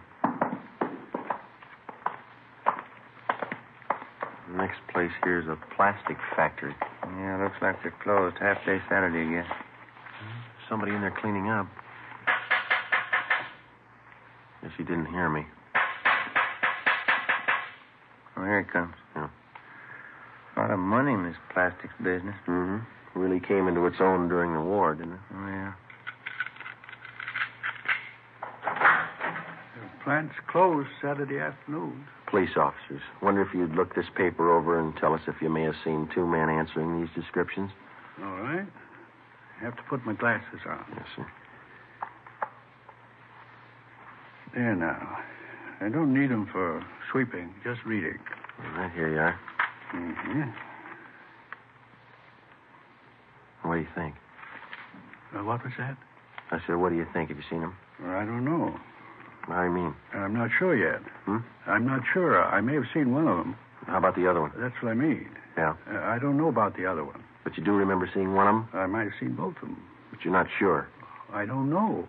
The next place here is a plastic factory. Yeah, looks like they're closed. Half-day Saturday again. Somebody in there cleaning up. Guess he didn't hear me. Oh, here he comes. Yeah. A lot of money in this plastics business. Mm-hmm. Really came into its own during the war, didn't it? Oh, yeah. The plant's closed Saturday afternoon. Police officers. Wonder if you'd look this paper over and tell us if you may have seen two men answering these descriptions. All right. I have to put my glasses on. Yes, sir. There now. I don't need them for sweeping, just reading. All right, here you are. Mm-hmm. What do you think? What was that? I said, what do you think? Have you seen them? Well, I don't know. What do you mean? I'm not sure yet. Hmm? I'm not sure. I may have seen one of them. How about the other one? That's what I mean. Yeah. I don't know about the other one. But you do remember seeing one of them? I might have seen both of them. But you're not sure? I don't know.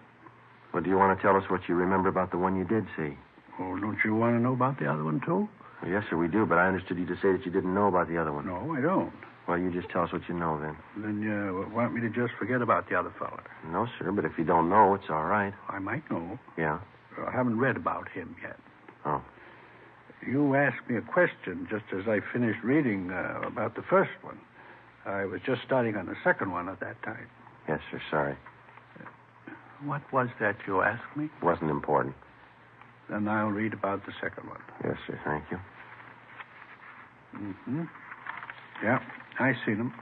Well, do you want to tell us what you remember about the one you did see? Oh, don't you want to know about the other one, too? Well, yes, sir, we do, but I understood you to say that you didn't know about the other one. No, I don't. Well, you just tell us what you know, then. Then you want me to just forget about the other fella? No, sir, but if you don't know, it's all right. I might know. Yeah? I haven't read about him yet. Oh. You asked me a question just as I finished reading about the first one. I was just starting on the second one at that time. Yes, sir, sorry. What was that you asked me? Wasn't important. Then I'll read about the second one. Yes, sir, thank you. Mm-hmm. Yeah, I seen them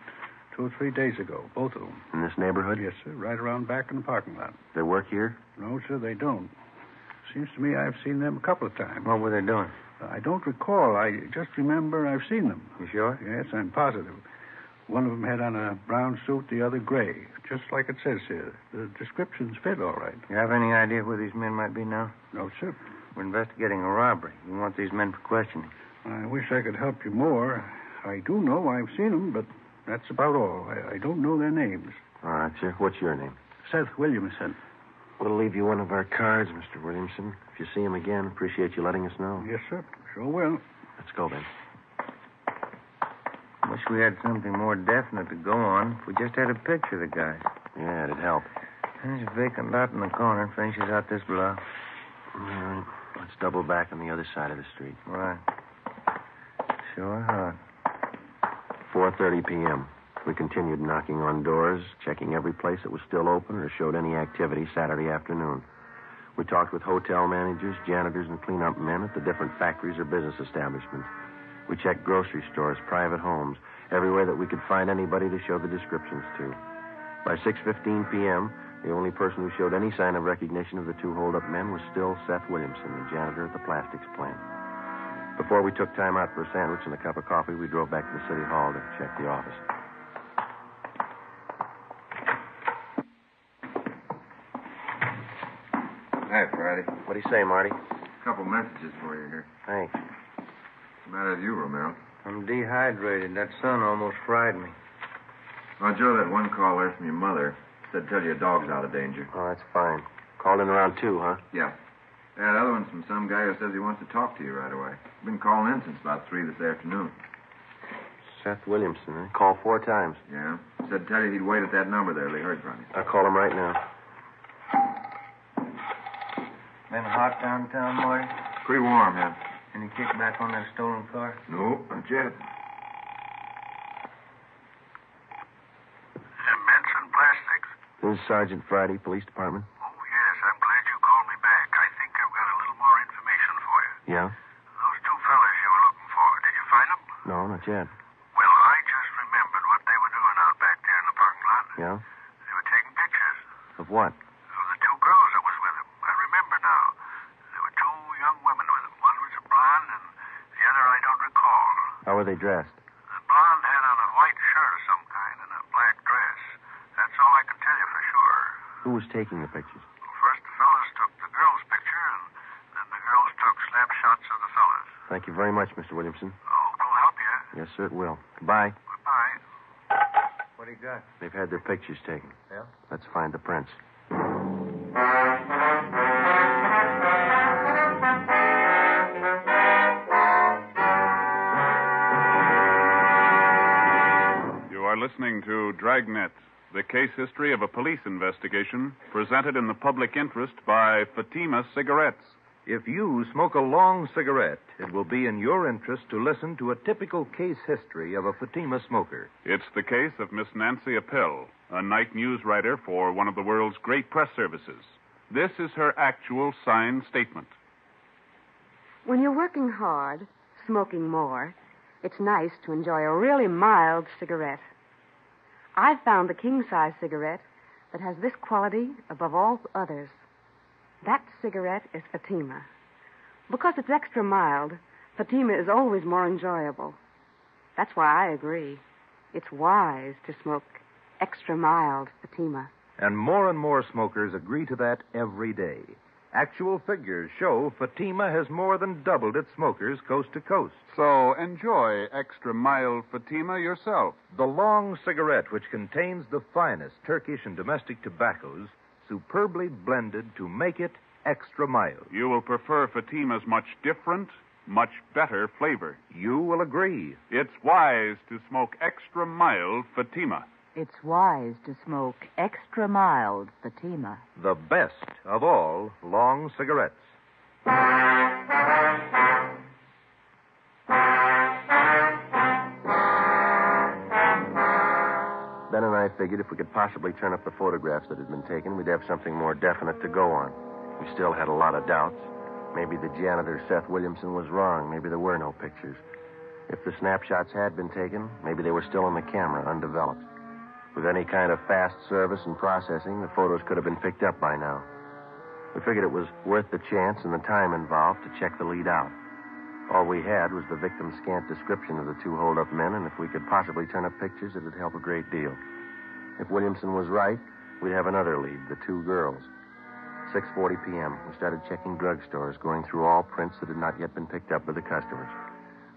2 or 3 days ago, both of them. In this neighborhood? Yes, sir, right around back in the parking lot. They work here? No, sir, they don't. Seems to me I've seen them a couple of times. What were they doing? I don't recall. I just remember I've seen them. You sure? Yes, I'm positive. One of them had on a brown suit, the other gray, just like it says here. The descriptions fit all right. You have any idea where these men might be now? No, sir. We're investigating a robbery. We want these men for questioning. I wish I could help you more. I do know I've seen them, but that's about all. I don't know their names. All right, sir. What's your name? Seth Williamson. We'll leave you one of our cards, Mr. Williamson. If you see him again, appreciate you letting us know. Yes, sir. Sure will. Let's go, then. Wish we had something more definite to go on. If we just had a picture of the guy. Yeah, it'd help. There's a vacant lot in the corner. Finishes out this block. All right. Let's double back on the other side of the street. Right. Sure hot. 4:30 p.m. We continued knocking on doors, checking every place that was still open or showed any activity Saturday afternoon. We talked with hotel managers, janitors, and cleanup men at the different factories or business establishments. We checked grocery stores, private homes, everywhere that we could find anybody to show the descriptions to. By 6:15 p.m., the only person who showed any sign of recognition of the two hold-up men was still Seth Williamson, the janitor at the plastics plant. Before we took time out for a sandwich and a cup of coffee, we drove back to the city hall to check the office. Hi, Friday. What do you say, Marty? A couple messages for you here. Thanks. What's the matter with you, Romero? I'm dehydrated. That sun almost fried me. Oh, Joe, that one call there from your mother said tell you a dog's out of danger. Oh, that's fine. Called in around 2, huh? Yeah. That other one's from some guy who says he wants to talk to you right away. Been calling in since about 3 this afternoon. Seth Williamson, eh? Called 4 times. Yeah. Said tell you he'd wait at that number there till he heard from you. I'll call him right now. Been hot downtown, Marty? Pretty warm, yeah. Any kickback on that stolen car? No, not yet. Benson Plastics. This is Sergeant Friday, Police Department. Oh, yes. I'm glad you called me back. I think I've got a little more information for you. Yeah? Those 2 fellas you were looking for, did you find them? No, not yet. Well, I just remembered what they were doing out back there in the parking lot. Yeah? They were taking pictures Of what? of the 2 girls that was with them. I remember now. There were 2 young women with them. One was a blonde, and the other I don't recall. How were they dressed? The blonde had on a white shirt of some kind and a black dress. That's all I can tell you for sure. Who was taking the pictures? First the fellas took the girls' picture, and then the girls took snapshots of the fellas. Thank you very much, Mr. Williamson. Oh, we'll help you. Yes, sir, it will. Goodbye. Goodbye. What do you got? They've had their pictures taken. Yeah? Let's find the prints. You are listening to Dragnet, the case history of a police investigation presented in the public interest by Fatima Cigarettes. If you smoke a long cigarette, it will be in your interest to listen to a typical case history of a Fatima smoker. It's the case of Miss Nancy Appel, a night news writer for one of the world's great press services. This is her actual signed statement. When you're working hard, smoking more, it's nice to enjoy a really mild cigarette. I've found the king-size cigarette that has this quality above all others. That cigarette is Fatima. Because it's extra mild, Fatima is always more enjoyable. That's why I agree. It's wise to smoke extra mild Fatima. And more smokers agree to that every day. Actual figures show Fatima has more than doubled its smokers coast to coast. So enjoy extra mild Fatima yourself. The long cigarette, which contains the finest Turkish and domestic tobaccos, superbly blended to make it extra mild. You will prefer Fatima's much different, much better flavor. You will agree. It's wise to smoke extra mild Fatima. It's wise to smoke extra mild Fatima. The best of all long cigarettes. Ben and I figured if we could possibly turn up the photographs that had been taken, we'd have something more definite to go on. We still had a lot of doubts. Maybe the janitor, Seth Williamson, was wrong. Maybe there were no pictures. If the snapshots had been taken, maybe they were still in the camera, undeveloped. With any kind of fast service and processing, the photos could have been picked up by now. We figured it was worth the chance and the time involved to check the lead out. All we had was the victim's scant description of the two hold-up men, and if we could possibly turn up pictures, it would help a great deal. If Williamson was right, we'd have another lead, the two girls. 6:40 p.m., we started checking drugstores, going through all prints that had not yet been picked up by the customers.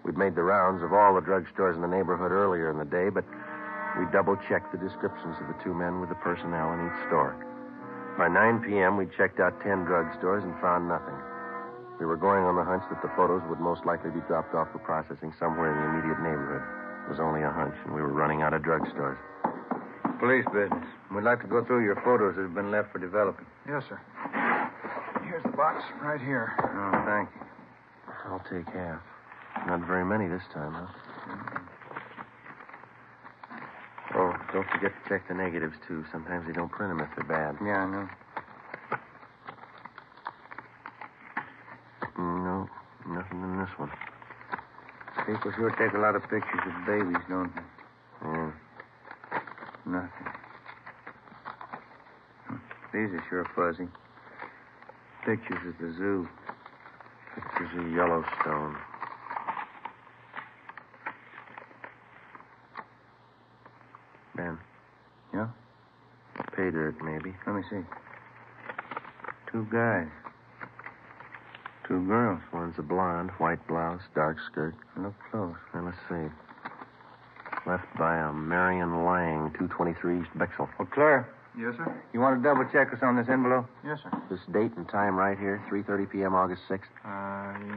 We'd made the rounds of all the drugstores in the neighborhood earlier in the day, but we double-checked the descriptions of the two men with the personnel in each store. By 9 p.m., we checked out 10 drugstores and found nothing. We were going on the hunch that the photos would most likely be dropped off for processing somewhere in the immediate neighborhood. It was only a hunch, and we were running out of drugstores. Police business. We'd like to go through your photos that have been left for developing. Yes, sir. Here's the box right here. Oh, thank you. I'll take half. Not very many this time, huh? Oh, don't forget to check the negatives, too. Sometimes they don't print them if they're bad. Yeah, I know. No, nothing in this one. People sure take a lot of pictures of babies, don't they? Yeah. Nothing. These are sure fuzzy. Pictures at the zoo. Pictures of Yellowstone. Ben. Yeah? Pay dirt, maybe. Let me see. Two guys. Two girls. One's a blonde, white blouse, dark skirt. Look close. Now, let's see. Left by a Marion Lang, 223 East Bexel. Well, Claire. Yes, sir? You want to double-check us on this envelope? Yes, sir. This date and time right here, 3:30 p.m., August 6th.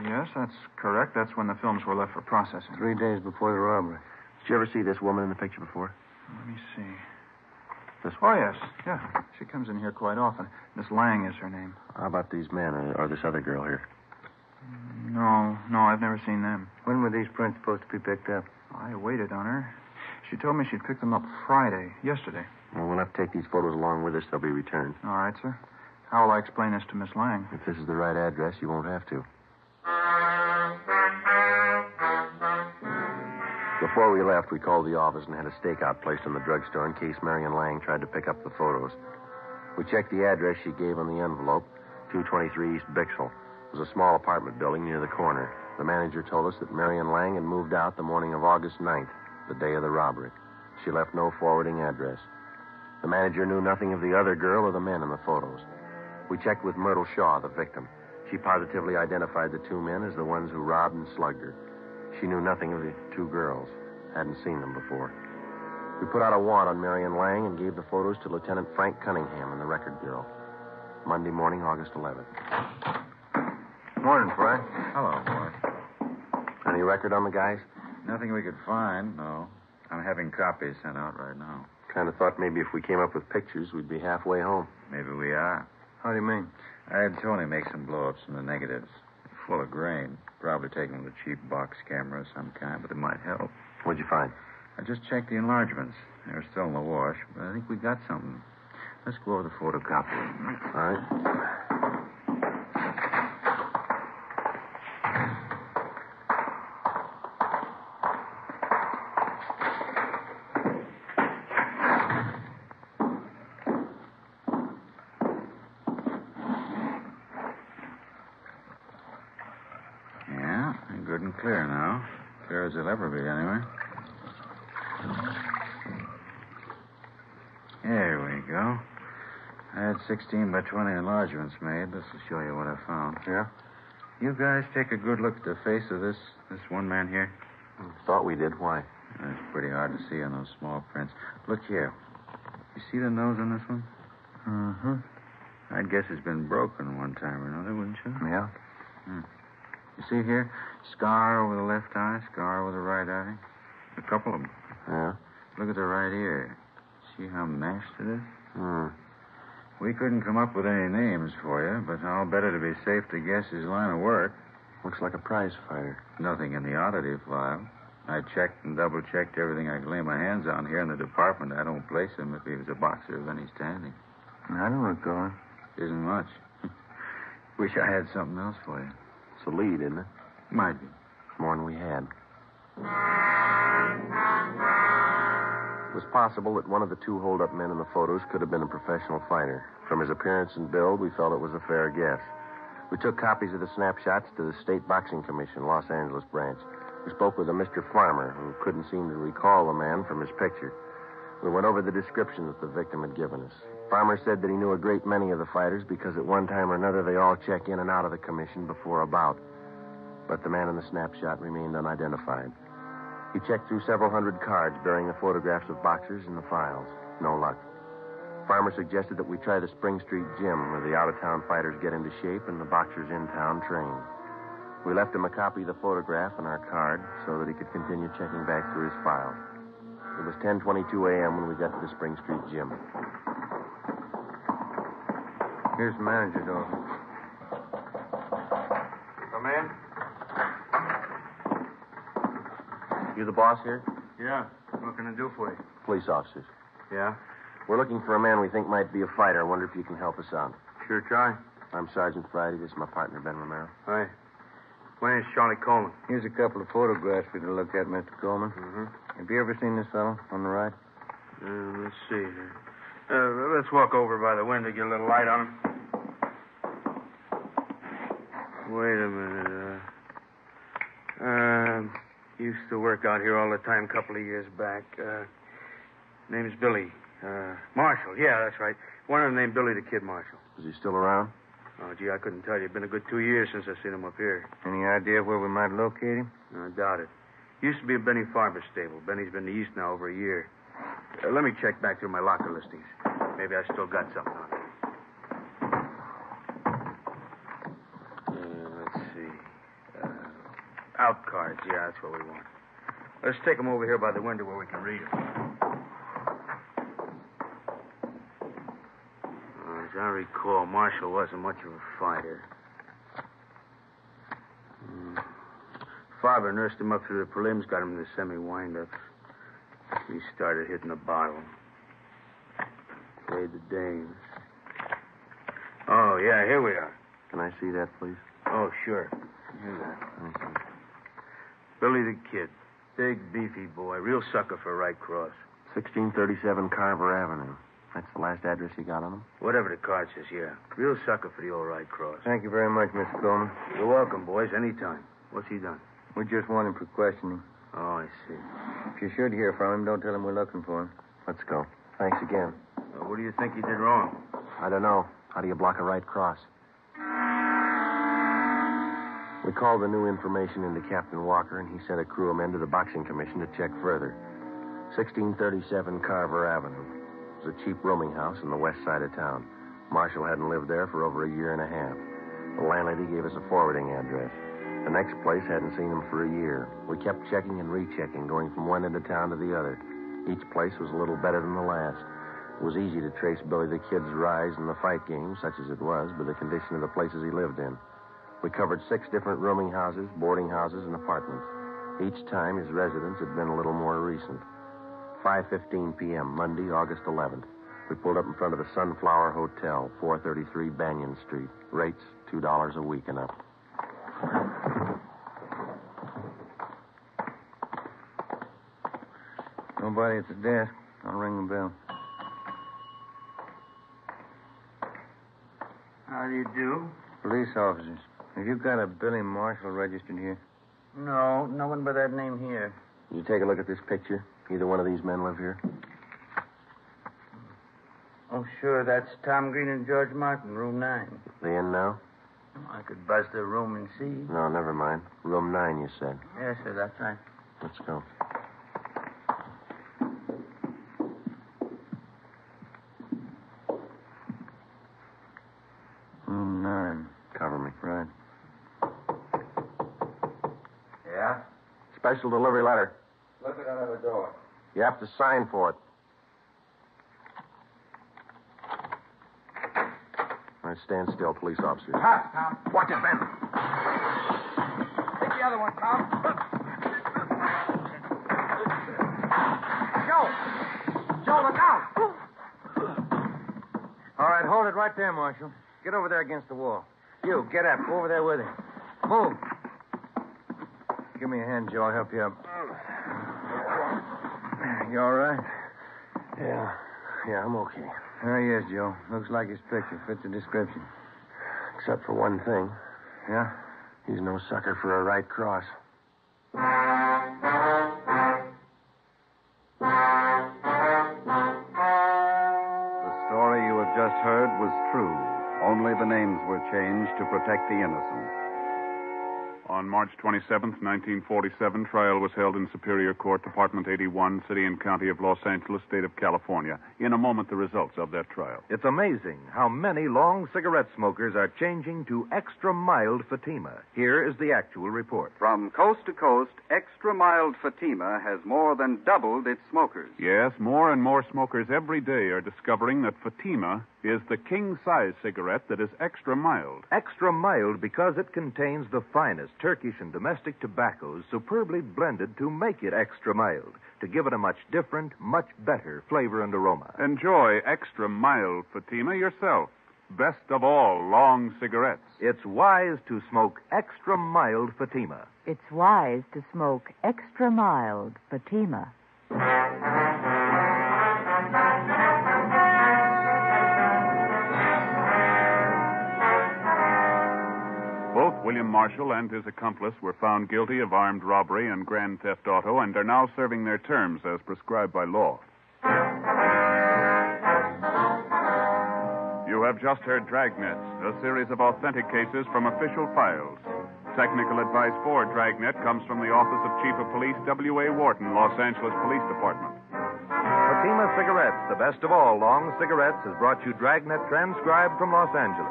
Yes, that's correct. That's when the films were left for processing. 3 days before the robbery. Did you ever see this woman in the picture before? Let me see. This one? Oh, yes. Yeah. She comes in here quite often. Miss Lang is her name. How about these men or this other girl here? No, I've never seen them. When were these prints supposed to be picked up? I waited on her. She told me she'd pick them up Friday, yesterday. Well, we'll have to take these photos along with us. They'll be returned. All right, sir. How will I explain this to Miss Lang? If this is the right address, you won't have to. Before we left, we called the office and had a stakeout placed in the drugstore in case Marion Lang tried to pick up the photos. We checked the address she gave on the envelope, 223 East Bixel. It was a small apartment building near the corner. The manager told us that Marion Lang had moved out the morning of August 9th, the day of the robbery. She left no forwarding address. The manager knew nothing of the other girl or the men in the photos. We checked with Myrtle Shaw, the victim. She positively identified the two men as the ones who robbed and slugged her. She knew nothing of the two girls. Hadn't seen them before. We put out a warrant on Marion Lang and gave the photos to Lieutenant Frank Cunningham in the Record Bureau. Monday morning, August 11th. Morning, Frank. Hello, boy. Any record on the guys? Nothing we could find, no. I'm having copies sent out right now. Kind of thought maybe if we came up with pictures, we'd be halfway home. Maybe we are. How do you mean? I had Tony make some blow-ups from the negatives. Full of grain. Probably taken with a cheap box camera of some kind, but it might help. What'd you find? I just checked the enlargements. They're still in the wash, but I think we got something. Let's go over the photocopy. All right. Yeah, they're good and clear now. Clear as they'll ever be, anyway. There we go. I had 16 by 20 enlargements made. This will show you what I found. Yeah? You guys take a good look at the face of this one man here. Thought we did. Why? It's pretty hard to see on those small prints. Look here. You see the nose on this one? Mm-hmm. I'd guess it's been broken one time or another, wouldn't you? Yeah. You see here? Scar over the left eye, scar over the right eye. A couple of them. Yeah? Look at the right ear. See how mashed it is? Hmm. We couldn't come up with any names for you, but I'll bet it'd be safe to guess his line of work. Looks like a prize fighter. Nothing in the oddity file. I checked and double-checked everything I could lay my hands on here in the department. I don't place him if he was a boxer of any standing. I don't recall. Isn't much. Wish I had something else for you. It's a lead, isn't it? Might be. More than we had. It was possible that one of the two hold-up men in the photos could have been a professional fighter. From his appearance and build, we felt it was a fair guess. We took copies of the snapshots to the State Boxing Commission, Los Angeles branch. We spoke with a Mr. Farmer, who couldn't seem to recall the man from his picture. We went over the description that the victim had given us. Farmer said that he knew a great many of the fighters because at one time or another they all check in and out of the commission before a bout. But the man in the snapshot remained unidentified. He checked through several hundred cards bearing the photographs of boxers in the files. No luck. Farmer suggested that we try the Spring Street Gym, where the out-of-town fighters get into shape and the boxers in-town train. We left him a copy of the photograph and our card so that he could continue checking back through his files. It was 10:22 a.m. when we got to the Spring Street Gym. Here's the manager, Dalton. Come in. You the boss here? Yeah. What can I do for you? Police officers. Yeah? We're looking for a man we think might be a fighter. I wonder if you can help us out. Sure try. I'm Sergeant Friday. This is my partner, Ben Romero. Hi. My name's Charlie Coleman. Here's a couple of photographs for you to look at, Mr. Coleman. Mm-hmm. Have you ever seen this fellow on the right? Let's see here. Let's walk over by the window, get a little light on him. Wait a minute. Used to work out here all the time a couple of years back. Name's Billy. Marshall. Yeah, that's right. One of them named Billy the Kid Marshall. Is he still around? Oh, gee, I couldn't tell you. It's been a good 2 years since I've seen him up here. Any idea where we might locate him? I doubt it. Used to be a Benny Farber stable. Benny's been to the East now over a year. Let me check back through my locker listings. Maybe I still got something on it. Let's see. Out cards. Yeah, that's what we want. Let's take them over here by the window where we can read them. As I recall, Marshall wasn't much of a fighter. Farber nursed him up through the prelims, got him in the semi-windups. He started hitting the bottle. Played the dames. Oh, yeah, here we are. Can I see that, please? Oh, sure. Here's that. Thank you. Billy the Kid. Big, beefy boy. Real sucker for right cross. 1637 Carver Avenue. That's the last address you got on him? Whatever the card says, yeah. Real sucker for the old right cross. Thank you very much, Mr. Coleman. You're welcome, boys. Anytime. What's he done? We just want him for questioning. Oh, I see. If you should hear from him, don't tell him we're looking for him. Let's go. Thanks again. What do you think he did wrong? I don't know. How do you block a right cross? We called the new information into Captain Walker, and he sent a crew of men to the Boxing Commission to check further. 1637 Carver Avenue. It was a cheap rooming house on the west side of town. Marshall hadn't lived there for over a year and a half. The landlady gave us a forwarding address. The next place hadn't seen him for a year. We kept checking and rechecking, going from one end of town to the other. Each place was a little better than the last. It was easy to trace Billy the Kid's rise in the fight game, such as it was, by the condition of the places he lived in. We covered 6 different rooming houses, boarding houses, and apartments. Each time his residence had been a little more recent. 5:15 p.m., Monday, August 11th. We pulled up in front of the Sunflower Hotel, 433 Banyan Street. Rates, $2 a week and up. Nobody at the desk. I'll ring the bell. How do you do? Police officers. Have you got a Billy Marshall registered here? No, no one by that name here. You take a look at this picture. Either one of these men live here? Oh, sure, that's Tom Green and George Martin, room 9. They in now? I could bust their room and see. No, never mind. Room 9, you said. Yes, sir, that's right. Let's go. Room 9. Cover me. Right. Yeah? Special delivery letter. Look it under the door. You have to sign for it. All right, stand still, police officers. Pass, Tom. Watch it, Ben. Take the other one, Tom. Joe, look out. All right, hold it right there, Marshal. Get over there against the wall. You, get up. Go over there with him. Move. Give me a hand, Joe. I'll help you up. You all right? Yeah, I'm okay. There he is, Joe. Looks like his picture. Fits the description. Except for one thing. Yeah? He's no sucker for a right cross. The story you have just heard was true. Only the names were changed to protect the innocent. On March 27th, 1947, trial was held in Superior Court, Department 81, City and County of Los Angeles, State of California. In a moment, the results of that trial. It's amazing how many long cigarette smokers are changing to extra mild Fatima. Here is the actual report. From coast to coast, Extra Mild Fatima has more than doubled its smokers. Yes, more and more smokers every day are discovering that Fatima is the king-size cigarette that is extra mild. Extra mild because it contains the finest Turkish and domestic tobaccos superbly blended to make it extra mild, to give it a much different, much better flavor and aroma. Enjoy extra mild Fatima yourself. Best of all long cigarettes. It's wise to smoke extra mild Fatima. It's wise to smoke extra mild Fatima. Both William Marshall and his accomplice were found guilty of armed robbery and grand theft auto and are now serving their terms as prescribed by law. You have just heard Dragnet, a series of authentic cases from official files. Technical advice for Dragnet comes from the Office of Chief of Police W.A. Wharton, Los Angeles Police Department. Fatima Cigarettes, the best of all long cigarettes, has brought you Dragnet transcribed from Los Angeles.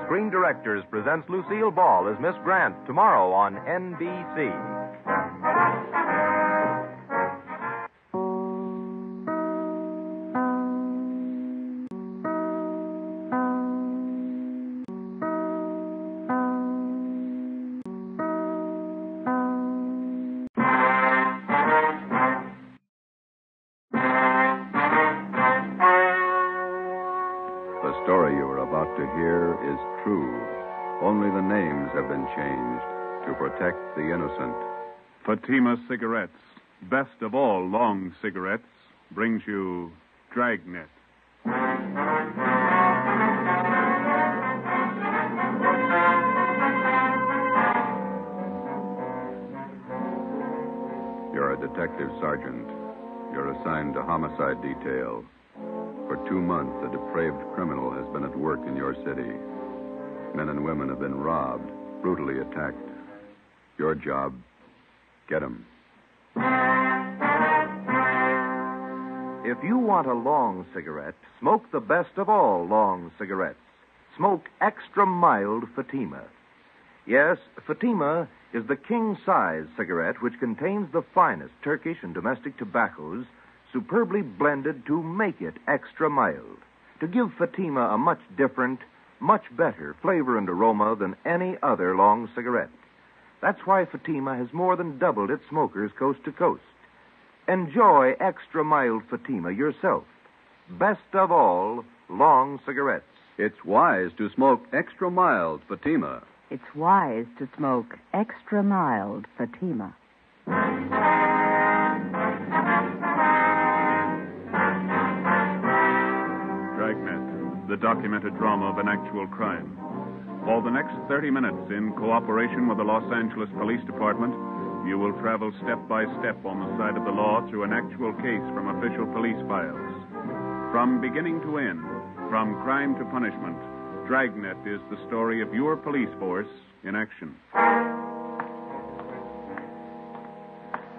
Screen Directors presents Lucille Ball as Miss Grant tomorrow on NBC. The story you are about to hear is true. Only the names have been changed to protect the innocent. Fatima Cigarettes, best of all long cigarettes, brings you Dragnet. You're a detective sergeant. You're assigned to homicide detail. For 2 months, a depraved criminal has been at work in your city. Men and women have been robbed, brutally attacked. Your job, get him. If you want a long cigarette, smoke the best of all long cigarettes. Smoke extra mild Fatima. Yes, Fatima is the king-size cigarette which contains the finest Turkish and domestic tobaccos superbly blended to make it extra mild, to give Fatima a much different, much better flavor and aroma than any other long cigarette. That's why Fatima has more than doubled its smokers coast to coast. Enjoy extra mild Fatima yourself. Best of all, long cigarettes. It's wise to smoke extra mild Fatima. It's wise to smoke extra mild Fatima. Dragnet, the documented drama of an actual crime. For the next 30 minutes, in cooperation with the Los Angeles Police Department, you will travel step by step on the side of the law through an actual case from official police files. From beginning to end, from crime to punishment, Dragnet is the story of your police force in action.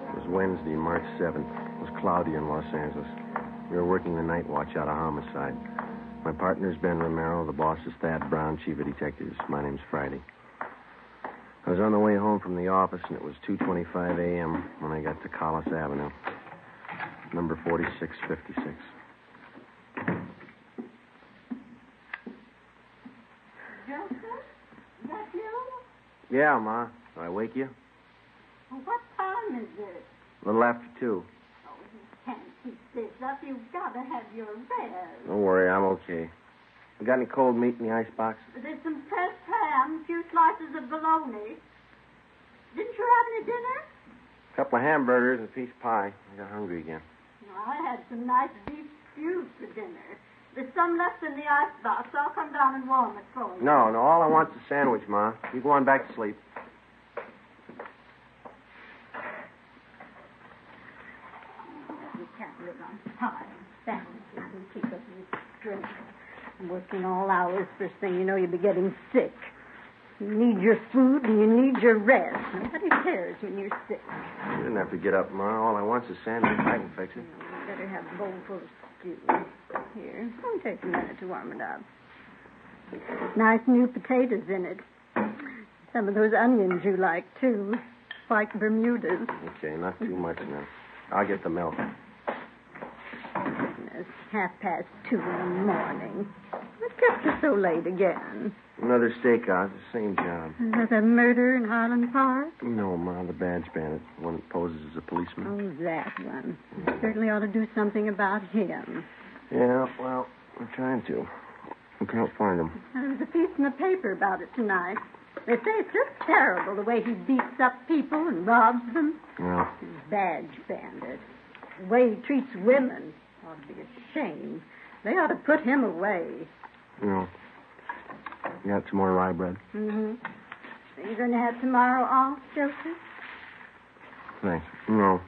It was Wednesday, March 7th. It was cloudy in Los Angeles. We were working the night watch out of homicide. My partner's Ben Romero. The boss is Thad Brown, chief of detectives. My name's Friday. I was on the way home from the office, and it was 2:25 a.m. when I got to Collis Avenue, number 4656. Joseph? Is that you? Yeah, Ma. Did I wake you? Well, what time is it? A little after 2. Oh, you can't keep this up. You've got to have your rest. Don't worry, I'm okay. You got any cold meat in the icebox? There's some pressed ham, a few slices of bologna. Didn't you have any dinner? A couple of hamburgers and a piece of pie. I got hungry again. No, I had some nice beef stew for dinner. There's some left in the icebox. I'll come down and warm it for you. No, all I want's a sandwich, Ma. You go on back to sleep. You can't live on pie and sandwiches and keep up with drink. Working all hours, first thing you know, you'll be getting sick. You need your food and you need your rest. Nobody cares when you're sick. You didn't have to get up, Ma. All I want's a sandwich. I can fix it. You better have a bowl full of stew. Here, it'll take a minute to warm it up. Nice new potatoes in it. Some of those onions you like, too. White Bermudas. Okay, not too much now. I'll get the milk. It's 2:30 in the morning. What kept you so late again? Another stakeout. The same job. Is that a murder in Highland Park? No, Ma, the badge bandit. The one that poses as a policeman. Oh, that one. You certainly ought to do something about him. Yeah, well, we're trying to. We can't find him. There was a piece in the paper about it tonight. They say it's just terrible the way he beats up people and robs them. Yeah. Badge bandit. The way he treats women ought to be a shame. They ought to put him away. Yeah. You got some more rye bread? Mm-hmm. Are you going to have tomorrow off, Joseph? Thanks. No.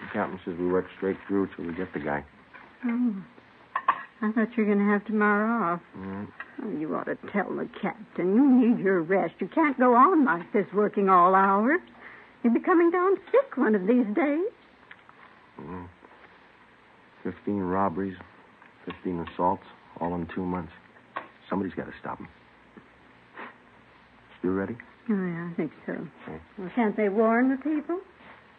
The captain says we work straight through till we get the guy. Oh. I thought you were going to have tomorrow off. Mm. Oh, you ought to tell the captain. You need your rest. You can't go on like this working all hours. You'll be coming down sick one of these days. 15 robberies, 15 assaults, all in 2 months. Somebody's got to stop them. You ready? Oh, yeah, I think so. Okay. Well, can't they warn the people?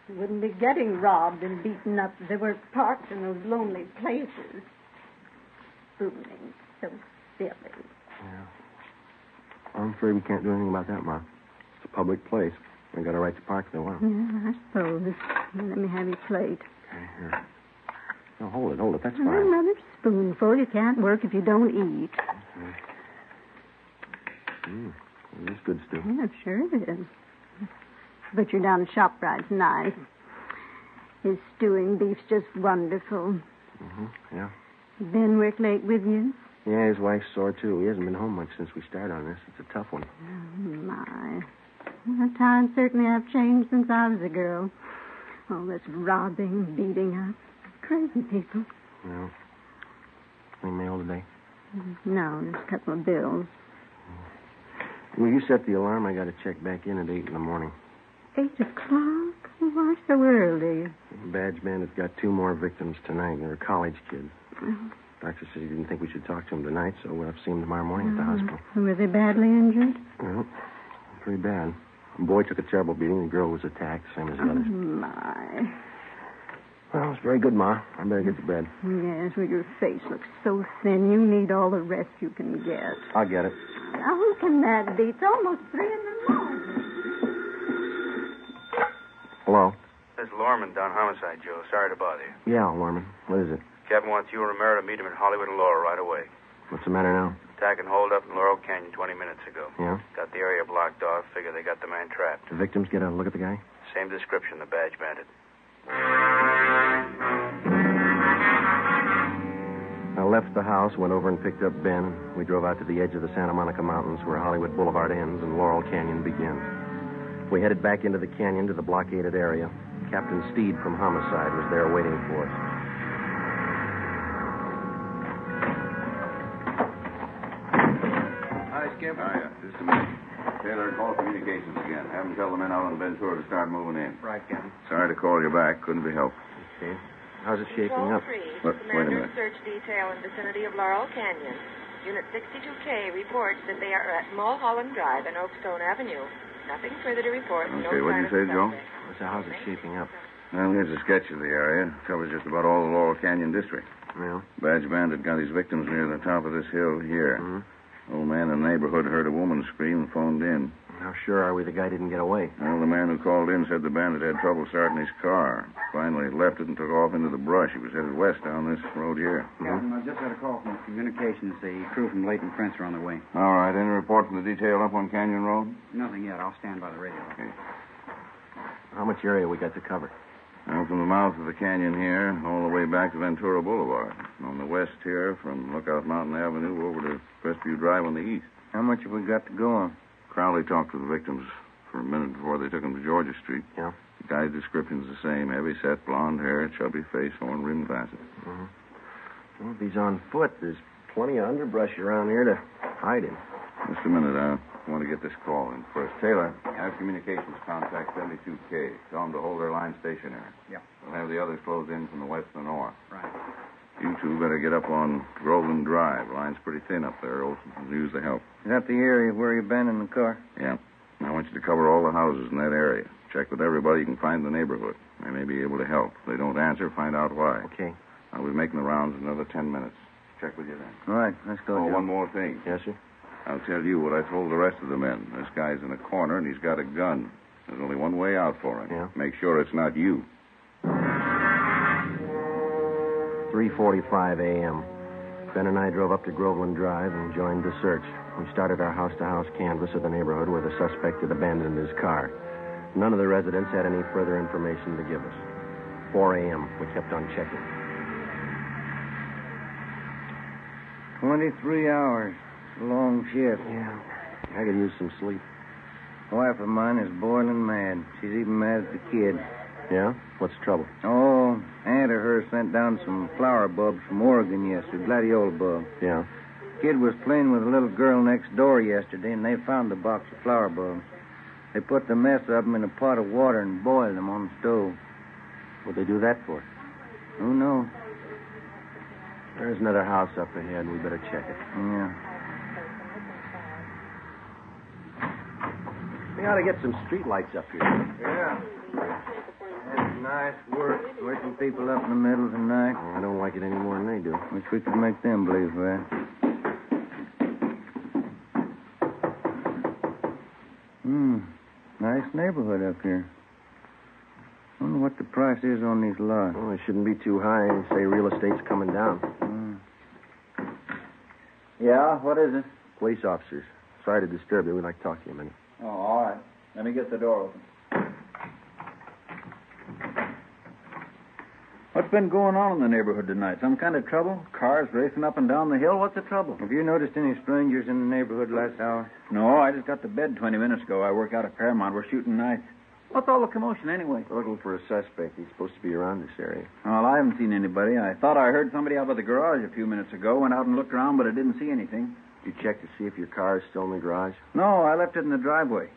They wouldn't be getting robbed and beaten up if they weren't parked in those lonely places. Spooning. So silly. Yeah. I'm afraid we can't do anything about that, Ma. It's a public place. They got a right to park if they want. Yeah, I suppose. Let me have your plate. Okay, here. No, hold it. That's fine. Another spoonful. You can't work if you don't eat. It is good stew. Yeah, sure it is. Butcher down at ShopRite's nice. His stewing beef's just wonderful. Yeah. Ben work late with you? Yeah, his wife's sore, too. He hasn't been home much since we started on this. It's a tough one. Oh, my. Well, times certainly have changed since I was a girl. All this robbing, beating up. Crazy people. Yeah. Any mail today? No, just a couple of bills. Well, you set the alarm. I got to check back in at 8 in the morning. 8 o'clock? Why so early? The badge bandit's got 2 more victims tonight. They're college kids. Oh. Doctor said he didn't think we should talk to him tonight, so we'll have to see him tomorrow morning at the hospital. Were they badly injured? Well, pretty bad. The boy took a terrible beating. The girl was attacked, same as the others. My. Well, it's very good, Ma. I better get to bed. Yes, well, your face looks so thin. You need all the rest you can get. I'll get it. Now, who can that be? It's almost 3 in the morning. Hello? This is Lorman down Homicide, Joe. Sorry to bother you. Yeah, Lorman. What is it? Captain wants you and Romero to meet him at Hollywood and Laurel right away. What's the matter now? Attack and hold up in Laurel Canyon 20 minutes ago. Yeah? Got the area blocked off. Figure they got the man trapped. The victims get a look at the guy? Same description, the badge bandit. I left the house, went over and picked up Ben. We drove out to the edge of the Santa Monica Mountains where Hollywood Boulevard ends and Laurel Canyon begins. We headed back into the canyon to the blockaded area. Captain Steed from Homicide was there waiting for us. Hi, Skip. Hiya. Just a minute. Taylor, call communications again. Have them tell the men out on Ventura to start moving in. Right, Captain. Sorry to call you back. Couldn't be helped. Okay. How's it shaping up? Wait a minute. Search detail in vicinity of Laurel Canyon. Unit 62K reports that they are at Mulholland Drive and Oakstone Avenue. Nothing further to report. Okay, what did you say, Joe? So how's it shaping up? Well, here's a sketch of the area. Covers just about all the Laurel Canyon district. Yeah? Badge bandit got his victims near the top of this hill here. Mm-hmm. Old man in the neighborhood heard a woman scream and phoned in. How sure are we the guy didn't get away? Well, the man who called in said the bandit had trouble starting his car. Finally left it and took off into the brush. He was headed west down this road here. Captain, I just had a call from communications. The crew from Leighton Prince are on their way. All right. Any report from the detail up on Canyon Road? Nothing yet. I'll stand by the radio. Okay. How much area we got to cover? Well, from the mouth of the canyon here, all the way back to Ventura Boulevard. On the west here, from Lookout Mountain Avenue over to Crestview Drive on the east. How much have we got to go on? Crowley talked to the victims for a minute before they took them to Georgia Street. Yeah? The guy's description's the same. Heavy set, blonde hair, chubby face, horn-rimmed glasses. Mm-hmm. Well, if he's on foot, there's plenty of underbrush around here to hide him. Just a minute. I want to get this call in first. Taylor, have communications contact 72K. Tell them to hold their line stationary. Yeah. We'll have the others close in from the west and the north. Right. You two better get up on Groveland Drive. Line's pretty thin up there. Olson can use the help. Is that the area where you've been in the car? Yeah. I want you to cover all the houses in that area. Check with everybody you can find in the neighborhood. They may be able to help. If they don't answer, find out why. Okay. I'll be making the rounds in another 10 minutes. Check with you then. All right, let's go. Oh, Joe. one more thing. Yes, sir? I'll tell you what I told the rest of the men. This guy's in a corner, and he's got a gun. There's only one way out for him. Yeah? Make sure it's not you. 3:45 a.m. Ben and I drove up to Groveland Drive and joined the search. We started our house-to-house canvass of the neighborhood where the suspect had abandoned his car. None of the residents had any further information to give us. 4 a.m. We kept on checking. 23 hours. Long shift. Yeah. I could use some sleep. Wife of mine is boiling mad. She's even mad at the kid. Yeah? What's the trouble? Oh, aunt of hers sent down some flower bulbs from Oregon yesterday, gladiola bulbs. Yeah? Kid was playing with a little girl next door yesterday, and they found a box of flower bulbs. They put the mess of them in a pot of water and boiled them on the stove. What'd they do that for? Who knows? There's another house up ahead. We better check it. Yeah. We ought to get some street lights up here. Yeah. That's nice work, waking people up in the middle of the night. Oh, I don't like it any more than they do. Wish we could make them believe that. Nice neighborhood up here. Wonder what the price is on these lots. Well, it shouldn't be too high. They say real estate's coming down. Yeah, what is it? Police officers. Sorry to disturb you. We'd like to talk to you a minute. Oh, all right. Let me get the door open. What's been going on in the neighborhood tonight? Some kind of trouble? Cars racing up and down the hill? What's the trouble? Have you noticed any strangers in the neighborhood last hour? No, I just got to bed 20 minutes ago. I work out at Paramount. We're shooting nights. What's all the commotion anyway? We're looking for a suspect. He's supposed to be around this area. Well, I haven't seen anybody. I thought I heard somebody out by the garage a few minutes ago. Went out and looked around, but I didn't see anything. You checked to see if your car is still in the garage? No, I left it in the driveway.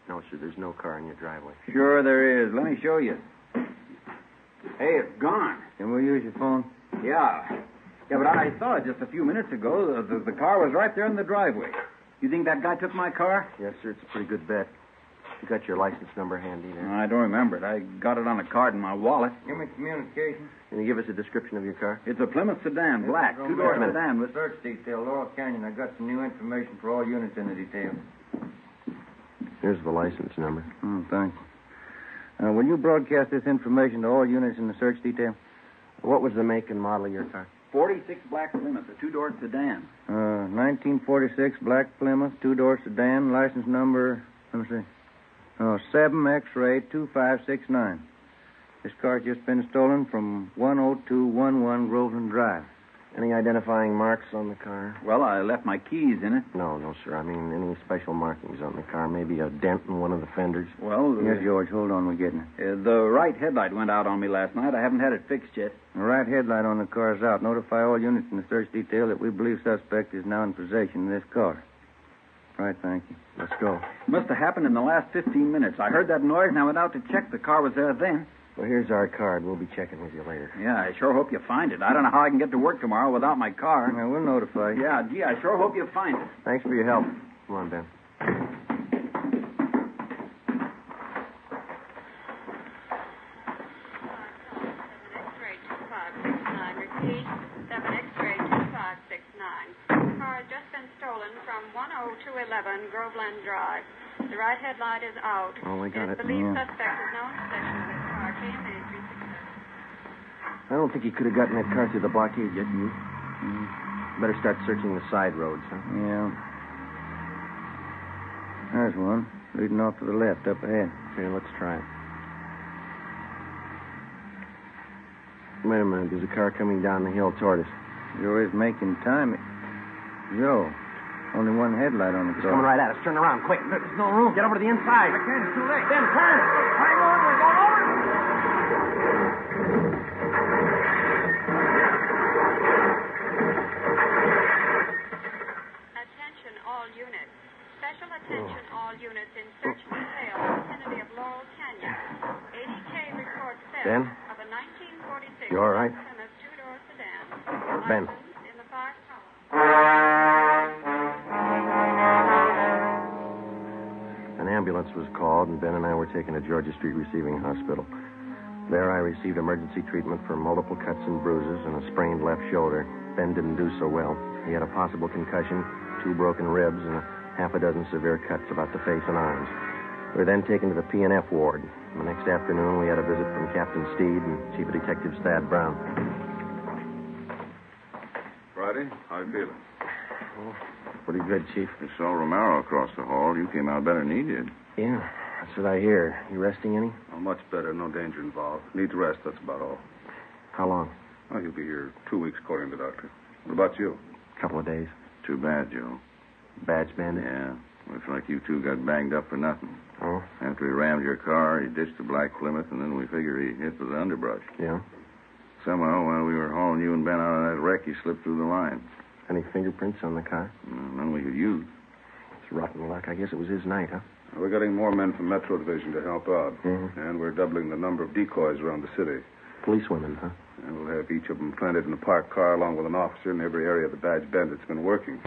No, sir. There's no car in your driveway. Sure there is. Let me show you. Hey, it's gone. Can we use your phone? Yeah. Yeah, but I saw it just a few minutes ago. The car was right there in the driveway. You think that guy took my car? Yes, sir. It's a pretty good bet. You got your license number handy there? I don't remember it. I got it on a card in my wallet. Give me communication. Can you give us a description of your car? It's a Plymouth sedan, black, two-door sedan with... Search detail, Laurel Canyon. I got some new information for all units in the detail. Here's the license number. Oh, thanks. Will you broadcast this information to all units in the search detail? What was the make and model of your car? 46 black Plymouth, a two-door sedan. 1946 black Plymouth, two-door sedan, license number, let me see. 7 X-ray 2569. This car's just been stolen from 10211 Groveland Drive. Any identifying marks on the car? Well, I left my keys in it. No, sir. I mean, any special markings on the car? Maybe a dent in one of the fenders? Well, Yes, George, hold on, we're getting it. The right headlight went out on me last night. I haven't had it fixed yet. The right headlight on the car is out. Notify all units in the search detail that we believe suspect is now in possession of this car. Right, thank you. Let's go. Must have happened in the last 15 minutes. I heard that noise and I went out to check. The car was there then. Well, here's our card. We'll be checking with you later. Yeah, I sure hope you find it. I don't know how I can get to work tomorrow without my car. Yeah, we'll notify you. Yeah, gee, I sure hope you find it. Thanks for your help. Come on, Ben. Repeat, 7 X-ray 2569. The car has just been stolen from 10211 Groveland Drive. The right headlight is out. Oh, we got it. Believed suspect is now in possession of this car. KMA 367. I don't think he could have gotten that car through the blockade yet, you. Better start searching the side roads, huh? Yeah. There's one, leading off to the left, up ahead. Here, let's try it. Wait a minute. There's a car coming down the hill toward us. Joe is making time. Joe, only one headlight on the It's car. coming right at us. Turn around, quick. There's no room. Get over to the inside. I can't. It's too late. Ben, turn. Hang on. We're going over. Attention all units. Special attention all units in search detail vicinity of Laurel Canyon. 80K reports theft Ben? of a 1946 You all right? Plymouth two-door sedan. Ben. License in the 5 column. An ambulance was called, and Ben and I were taken to Georgia Street Receiving Hospital. There I received emergency treatment for multiple cuts and bruises and a sprained left shoulder. Ben didn't do so well. He had a possible concussion, 2 broken ribs, and a half a dozen severe cuts about the face and arms. We were then taken to the P&F ward. The next afternoon, we had a visit from Captain Steed and Chief of Detectives Thad Brown. Friday, how you feeling? Oh, pretty good, Chief. I saw Romero across the hall. You came out better than he did. Yeah, that's what I hear. You resting any? Oh, much better. No danger involved. Needs rest, that's about all. How long? Oh, he'll be here 2 weeks, according to the doctor. What about you? A couple of days. Too bad, Joe. Badge bandit? Yeah. Looks like you two got banged up for nothing. Oh? After he rammed your car, he ditched the black Plymouth, and then we figure he hit with the underbrush. Yeah? Somehow, while we were hauling you and Ben out of that wreck, he slipped through the line. Any fingerprints on the car? None we could use. It's rotten luck. I guess it was his night, huh? We're getting more men from Metro Division to help out. Mm-hmm. And we're doubling the number of decoys around the city. Policewomen, huh? And we'll have each of them planted in a parked car along with an officer in every area the badge bandit's been working.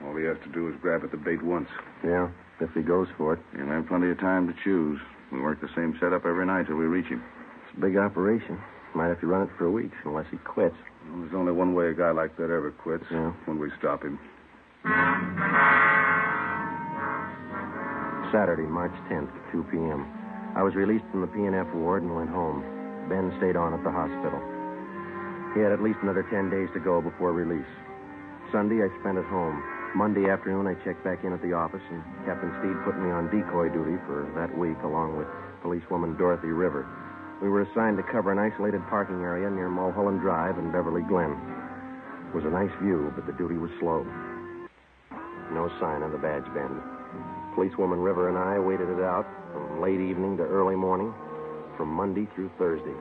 All he has to do is grab at the bait once. Yeah, if he goes for it. He'll have plenty of time to choose. We work the same setup every night till we reach him. It's a big operation. Might have to run it for weeks unless he quits. Well, there's only one way a guy like that ever quits. Yeah. When we stop him. Saturday, March 10th, 2 p.m. I was released from the P&F ward and went home. Ben stayed on at the hospital. He had at least another 10 days to go before release. Sunday, I spent at home. Monday afternoon, I checked back in at the office, and Captain Steed put me on decoy duty for that week, along with policewoman Dorothy River. We were assigned to cover an isolated parking area near Mulholland Drive and Beverly Glen. It was a nice view, but the duty was slow. No sign of the badge bandit. Policewoman River and I waited it out from late evening to early morning, from Monday through Thursday.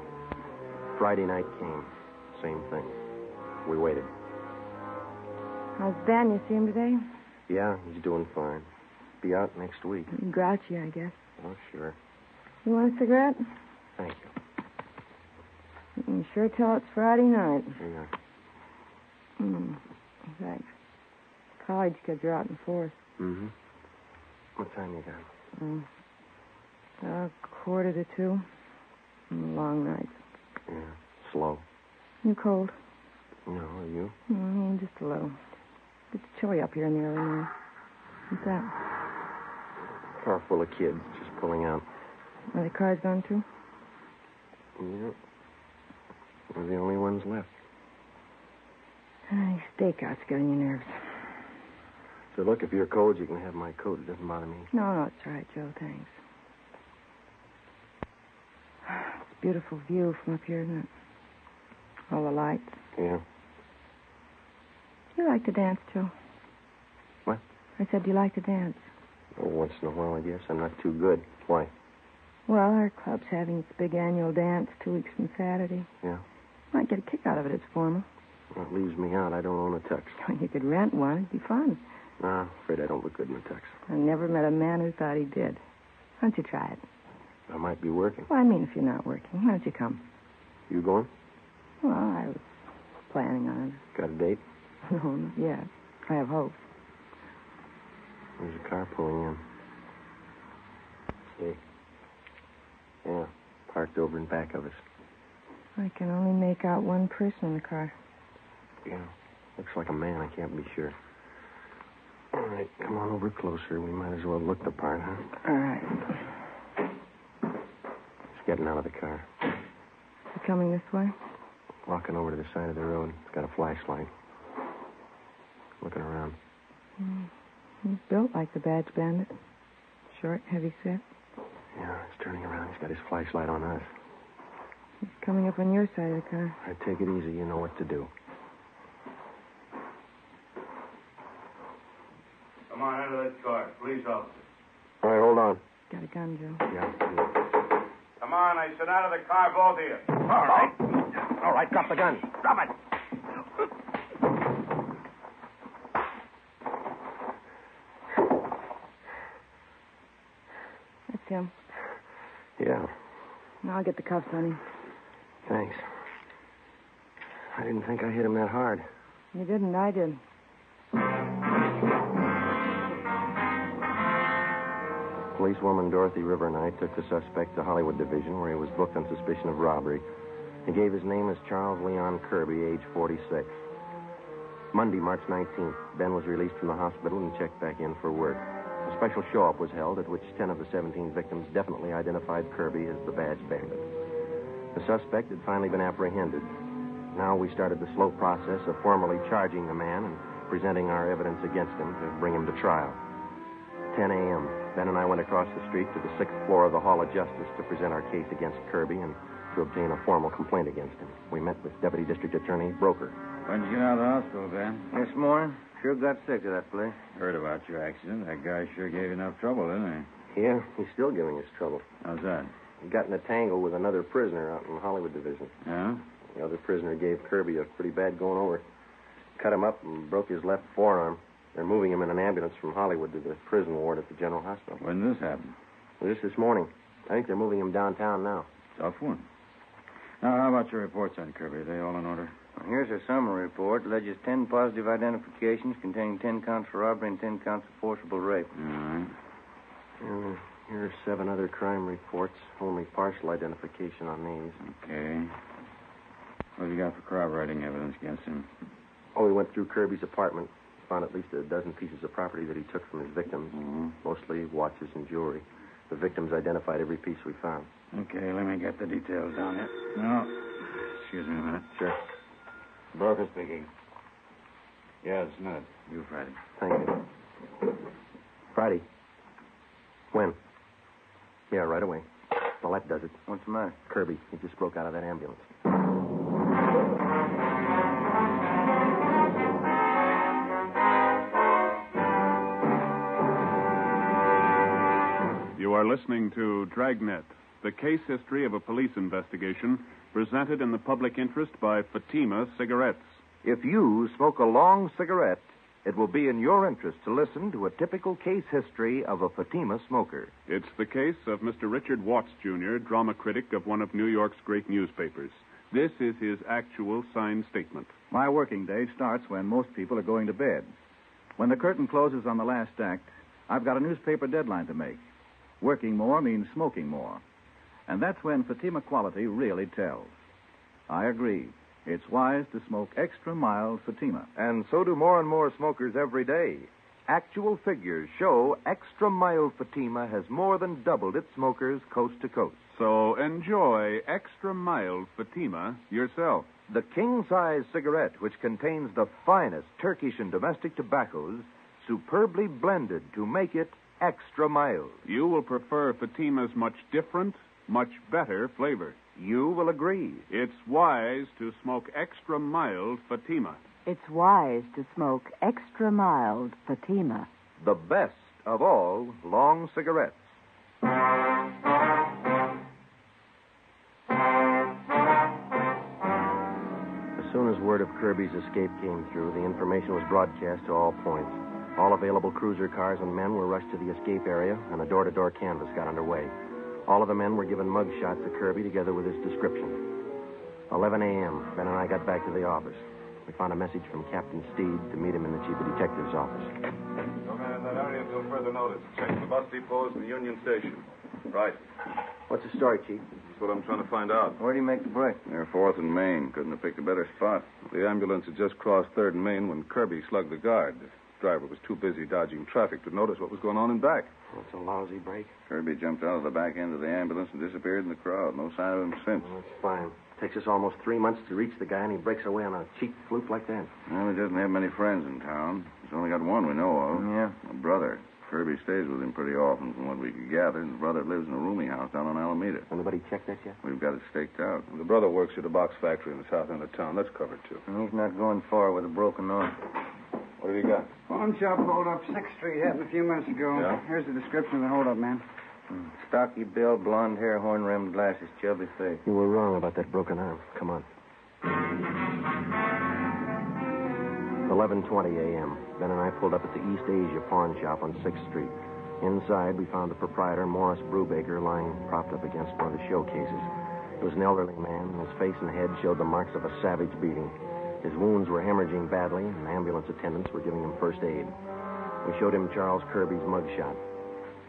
Friday night came. Same thing. We waited. How's Ben? You see him today? Yeah, he's doing fine. Be out next week. Grouchy, I guess. Oh, sure. You want a cigarette? Thank you. You can sure tell it's Friday night. Yeah. Thanks. college kids are out in force. Mm-hmm. What time you got? 1:45. Long nights. Yeah, slow. You cold? No, are you? Just a little. It's chilly up here in the early morning. What's that? Car full of kids just pulling out. Are the cars gone too? Yeah. We're the only ones left. These stakeouts get on your nerves. So look, if you're cold, you can have my coat. It doesn't bother me. No, it's all right, Joe. Thanks. It's a beautiful view from up here, isn't it? All the lights. Yeah. Do you like to dance, Joe? What? I said, do you like to dance? Oh, once in a while, I guess. I'm not too good. Why? Well, our club's having its big annual dance 2 weeks from Saturday. Yeah. Might get a kick out of it. It's formal. Well, it leaves me out. I don't own a tux. You could rent one. It'd be fun. Nah, afraid I don't look good in a tux. I never met a man who thought he did. Why don't you try it? I might be working. Well, I mean, if you're not working, why don't you come? You going? Well, I was planning on it. Got a date? No, not yet. I have hopes. There's a car pulling in. See? Yeah, parked over in back of us. I can only make out one person in the car. Yeah, looks like a man. I can't be sure. All right, come on over closer. We might as well look the part, huh? All right. He's getting out of the car. You coming this way? Walking over to the side of the road. He's got a flashlight. Looking around. He's built like the Badge Bandit. Short, heavy set. Yeah, he's turning around. He's got his flashlight on us. He's coming up on your side of the car. All right, take it easy. You know what to do. Come on, out of that car. Police officer. All right, hold on. Got a gun, Joe. Yeah. Come on, I said out of the car, both of you. All right. All right, drop the gun. Drop it. That's him. Yeah. Now I'll get the cuffs on him. Thanks. I didn't think I hit him that hard. You didn't, I did. Policewoman Dorothy River and I took the suspect to Hollywood Division, where he was booked on suspicion of robbery. He gave his name as Charles Leon Kirby, age 46. Monday, March 19th, Ben was released from the hospital and checked back in for work. A special show-up was held at which 10 of the 17 victims definitely identified Kirby as the Badge Bandit. The suspect had finally been apprehended. Now we started the slow process of formally charging the man and presenting our evidence against him to bring him to trial. 10 a.m., Ben and I went across the street to the 6th floor of the Hall of Justice to present our case against Kirby and to obtain a formal complaint against him. We met with Deputy District Attorney Broker. When'd you get out of the hospital, Ben? This morning. Sure got sick of that place. Heard about your accident. That guy sure gave you enough trouble, didn't he? Yeah, he's still giving us trouble. How's that? He got in a tangle with another prisoner out in the Hollywood Division. Yeah? The other prisoner gave Kirby a pretty bad going over. Cut him up and broke his left forearm. They're moving him in an ambulance from Hollywood to the prison ward at the General Hospital. When did this happen? Well, just this morning. I think they're moving him downtown now. Tough one. Now, how about your reports on Kirby? Are they all in order? Here's a summary report. Alleges 10 positive identifications containing 10 counts for robbery and 10 counts of forcible rape. All right. And here are 7 other crime reports. Only partial identification on these. Okay. What have you got for corroborating evidence against him? Oh, we went through Kirby's apartment. Found at least a dozen pieces of property that he took from his victims. Mm-hmm. Mostly watches and jewelry. The victims identified every piece we found. Okay, let me get the details down here. No. Excuse me a minute. Sure. Broker speaking. Yeah, it's Ned. You, Friday. Thank you. Friday. When? Yeah, right away. Well, that does it. What's the matter? Kirby. He just broke out of that ambulance. You are listening to Dragnet, the case history of a police investigation presented in the public interest by Fatima Cigarettes. If you smoke a long cigarette, it will be in your interest to listen to a typical case history of a Fatima smoker. It's the case of Mr. Richard Watts, Jr., drama critic of one of New York's great newspapers. This is his actual signed statement. My working day starts when most people are going to bed. When the curtain closes on the last act, I've got a newspaper deadline to make. Working more means smoking more. And that's when Fatima quality really tells. I agree. It's wise to smoke extra mild Fatima. And so do more and more smokers every day. Actual figures show extra mild Fatima has more than doubled its smokers coast to coast. So enjoy extra mild Fatima yourself. The king-size cigarette, which contains the finest Turkish and domestic tobaccos, superbly blended to make it extra mild. You will prefer Fatima's much different, much better flavor. You will agree. It's wise to smoke extra mild Fatima. It's wise to smoke extra mild Fatima. The best of all long cigarettes. As soon as word of Kirby's escape came through, the information was broadcast to all points. All available cruiser cars and men were rushed to the escape area, and a door-to-door canvass got underway. All of the men were given mug shots of Kirby together with his description. 11 a.m., Ben and I got back to the office. We found a message from Captain Steed to meet him in the chief of detective's office. No man in that area until further notice. Check the bus depots and the Union Station. Right. What's the story, Chief? That's what I'm trying to find out. Where do you make the break? Near 4th and Main. Couldn't have picked a better spot. The ambulance had just crossed 3rd and Main when Kirby slugged the guard. The driver was too busy dodging traffic to notice what was going on in back. That's a lousy break. Kirby jumped out of the back end of the ambulance and disappeared in the crowd. No sign of him since. Well, that's fine. Takes us almost 3 months to reach the guy, and he breaks away on a cheap fluke like that. Well, he doesn't have many friends in town. He's only got one we know of. Yeah? A brother. Kirby stays with him pretty often, from what we could gather. His brother lives in a rooming house down on Alameda. Anybody checked that yet? We've got it staked out. The brother works at a box factory in the south end of town. That's covered, too. And he's not going far with a broken arm. What have you got? Pawn shop hold up 6th Street happened a few minutes ago. Yeah? Here's the description of the hold up, man. Stocky build, blonde hair, horn-rimmed glasses, chubby face. You were wrong about that broken arm. Come on. 11:20 a.m. Ben and I pulled up at the East Asia pawn shop on 6th Street. Inside, we found the proprietor, Morris Brubaker, lying propped up against one of the showcases. He was an elderly man, and his face and head showed the marks of a savage beating. His wounds were hemorrhaging badly, and ambulance attendants were giving him first aid. We showed him Charles Kirby's mugshot.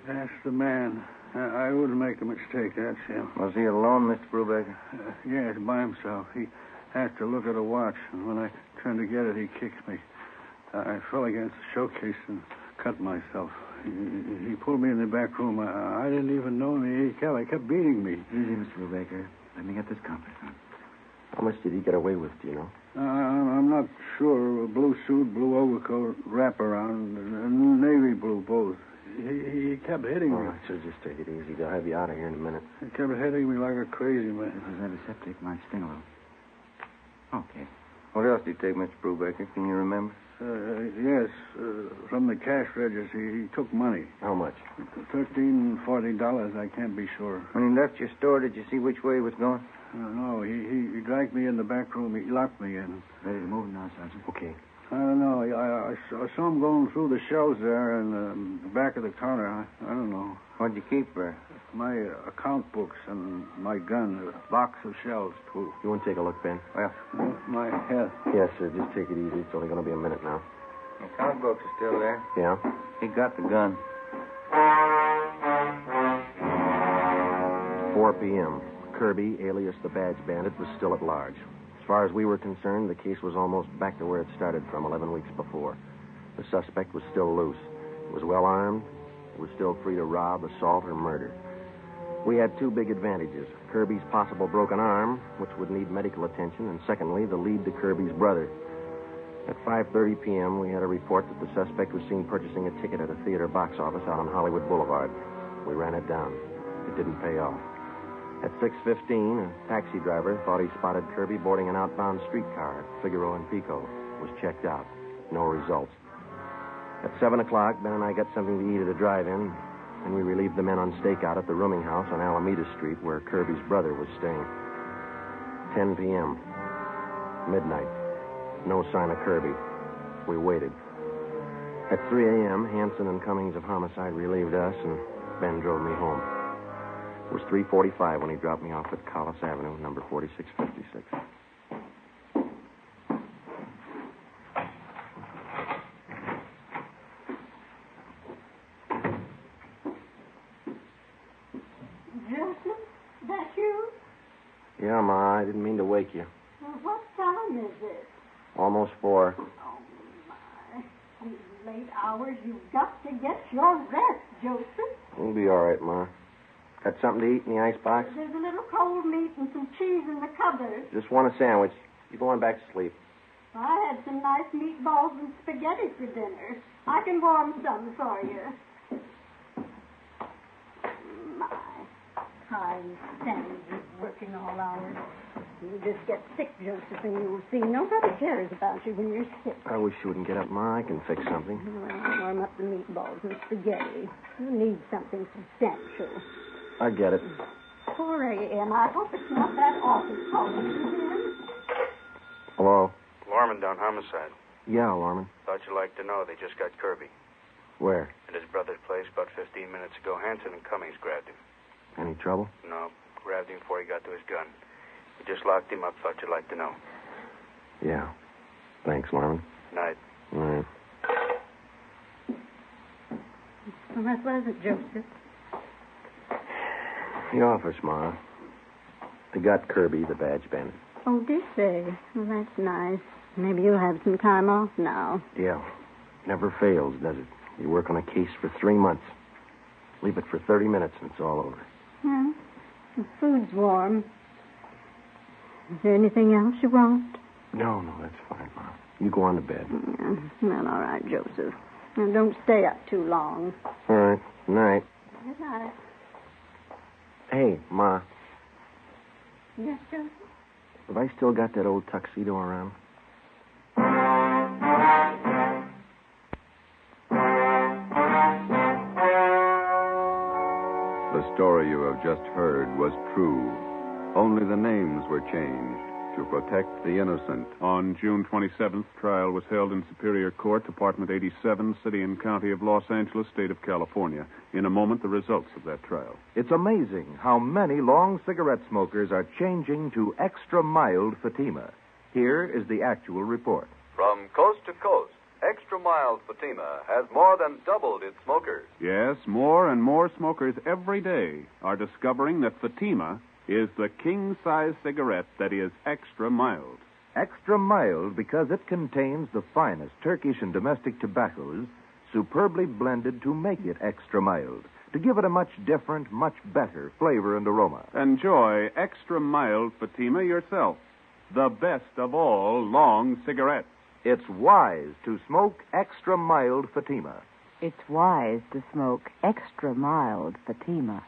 That's the man. I wouldn't make a mistake. That's him. Was he alone, Mr. Brubaker? Yes, by himself. He had to look at a watch, and when I turned to get it, he kicked me. I fell against the showcase and cut myself. He pulled me in the back room. I didn't even know him. He kept beating me. Easy, Mr. Brubaker. Let me get this compass on. How much did he get away with, do you know? I'm not sure. A blue suit, blue overcoat, wraparound, and navy blue both. He kept hitting me. I should just take it easy. They'll have you out of here in a minute. He kept hitting me like a crazy man. This is antiseptic. Might sting a little. Okay. What else did he take, Mr. Brubaker? Can you remember? Yes, from the cash register, he took money. How much? $13, $40. I can't be sure. When he left your store, did you see which way he was going? No, he dragged me in the back room. He locked me in. Ready to move now, Sergeant? Okay. I don't know. I saw him going through the shelves there in the back of the counter. I don't know. What'd you keep there? My account books and my gun. A box of shells, too. You want to take a look, Ben? Well, my head. Yes, sir. Just take it easy. It's only going to be a minute now. the account books are still there. Yeah? He got the gun. 4 p.m. Kirby, alias the Badge Bandit, was still at large. As far as we were concerned, the case was almost back to where it started from 11 weeks before. The suspect was still loose. He was well armed. He was still free to rob, assault, or murder. We had two big advantages. Kirby's possible broken arm, which would need medical attention, and secondly, the lead to Kirby's brother. At 5:30 p.m., we had a report that the suspect was seen purchasing a ticket at a theater box office out on Hollywood Boulevard. We ran it down. It didn't pay off. At 6:15, a taxi driver thought he spotted Kirby boarding an outbound streetcar at Figaro and Pico. It was checked out. No results. At 7 o'clock, Ben and I got something to eat at a drive-in, and we relieved the men on stakeout at the rooming house on Alameda Street where Kirby's brother was staying. 10 p.m. Midnight. No sign of Kirby. We waited. At 3 a.m., Hanson and Cummings of Homicide relieved us, and Ben drove me home. It was 3:45 when he dropped me off at Collis Avenue, number 4656. Yeah, Ma, I didn't mean to wake you. Well, what time is it? Almost 4. Oh, my. These late hours, you've got to get your rest, Joseph. We'll be all right, Ma. Got something to eat in the icebox? There's a little cold meat and some cheese in the cupboard. Just want a sandwich. You go on back to sleep. I had some nice meatballs and spaghetti for dinner. I can warm some for you. My, time stands working all hours. You just get sick, Joseph, and you'll see nobody cares about you when you're sick. I wish you wouldn't get up, Ma. I can fix something. Well, warm up the meatballs and spaghetti. You need something substantial. I get it. 4 a.m. I hope it's not that office calling again. Hello? Lorman down homicide. Yeah, Lorman. Thought you'd like to know they just got Kirby. Where? At his brother's place about 15 minutes ago. Hanson and Cummings grabbed him. Any trouble? No, grabbed him before he got to his gun. He just locked him up. Thought you'd like to know. Yeah. Thanks, Lorman. Night. All right. Well, that was it, Joseph. The office, Ma. They got Kirby, the badge bandit. Oh, did they? Well, that's nice. Maybe you'll have some time off now. Yeah. Never fails, does it? You work on a case for 3 months. Leave it for 30 minutes and it's all over. Well, the food's warm. Is there anything else you want? No, that's fine, Ma. You go on to bed. Yeah. Well, all right, Joseph. Now, don't stay up too long. All right. Good night. Good night. Hey, Ma. Yes, Joseph? Have I still got that old tuxedo around? The story you have just heard was true. Only the names were changed to protect the innocent. On June 27th, trial was held in Superior Court, Department 87, City and County of Los Angeles, State of California. In a moment, the results of that trial. It's amazing how many long cigarette smokers are changing to extra mild Fatima. Here is the actual report. From coast to coast, Extra Mild Fatima has more than doubled its smokers. Yes, more and more smokers every day are discovering that Fatima is the king-size cigarette that is extra mild. Extra mild because it contains the finest Turkish and domestic tobaccos superbly blended to make it extra mild, to give it a much different, much better flavor and aroma. Enjoy extra mild Fatima yourself. The best of all long cigarettes. It's wise to smoke extra mild Fatima. It's wise to smoke extra mild Fatima.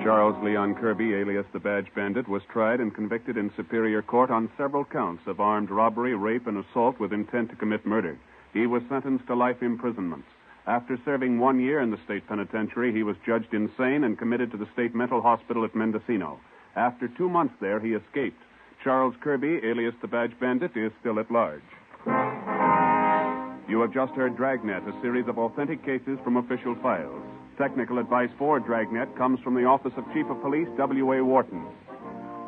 Charles Leon Kirby, alias the Badge Bandit, was tried and convicted in Superior Court on several counts of armed robbery, rape, and assault with intent to commit murder. He was sentenced to life imprisonment. After serving 1 year in the state penitentiary, he was judged insane and committed to the state mental hospital at Mendocino. After 2 months there, he escaped. Charles Kirby, alias the Badge Bandit, is still at large. You have just heard Dragnet, a series of authentic cases from official files. Technical advice for Dragnet comes from the Office of Chief of Police W.A. Wharton.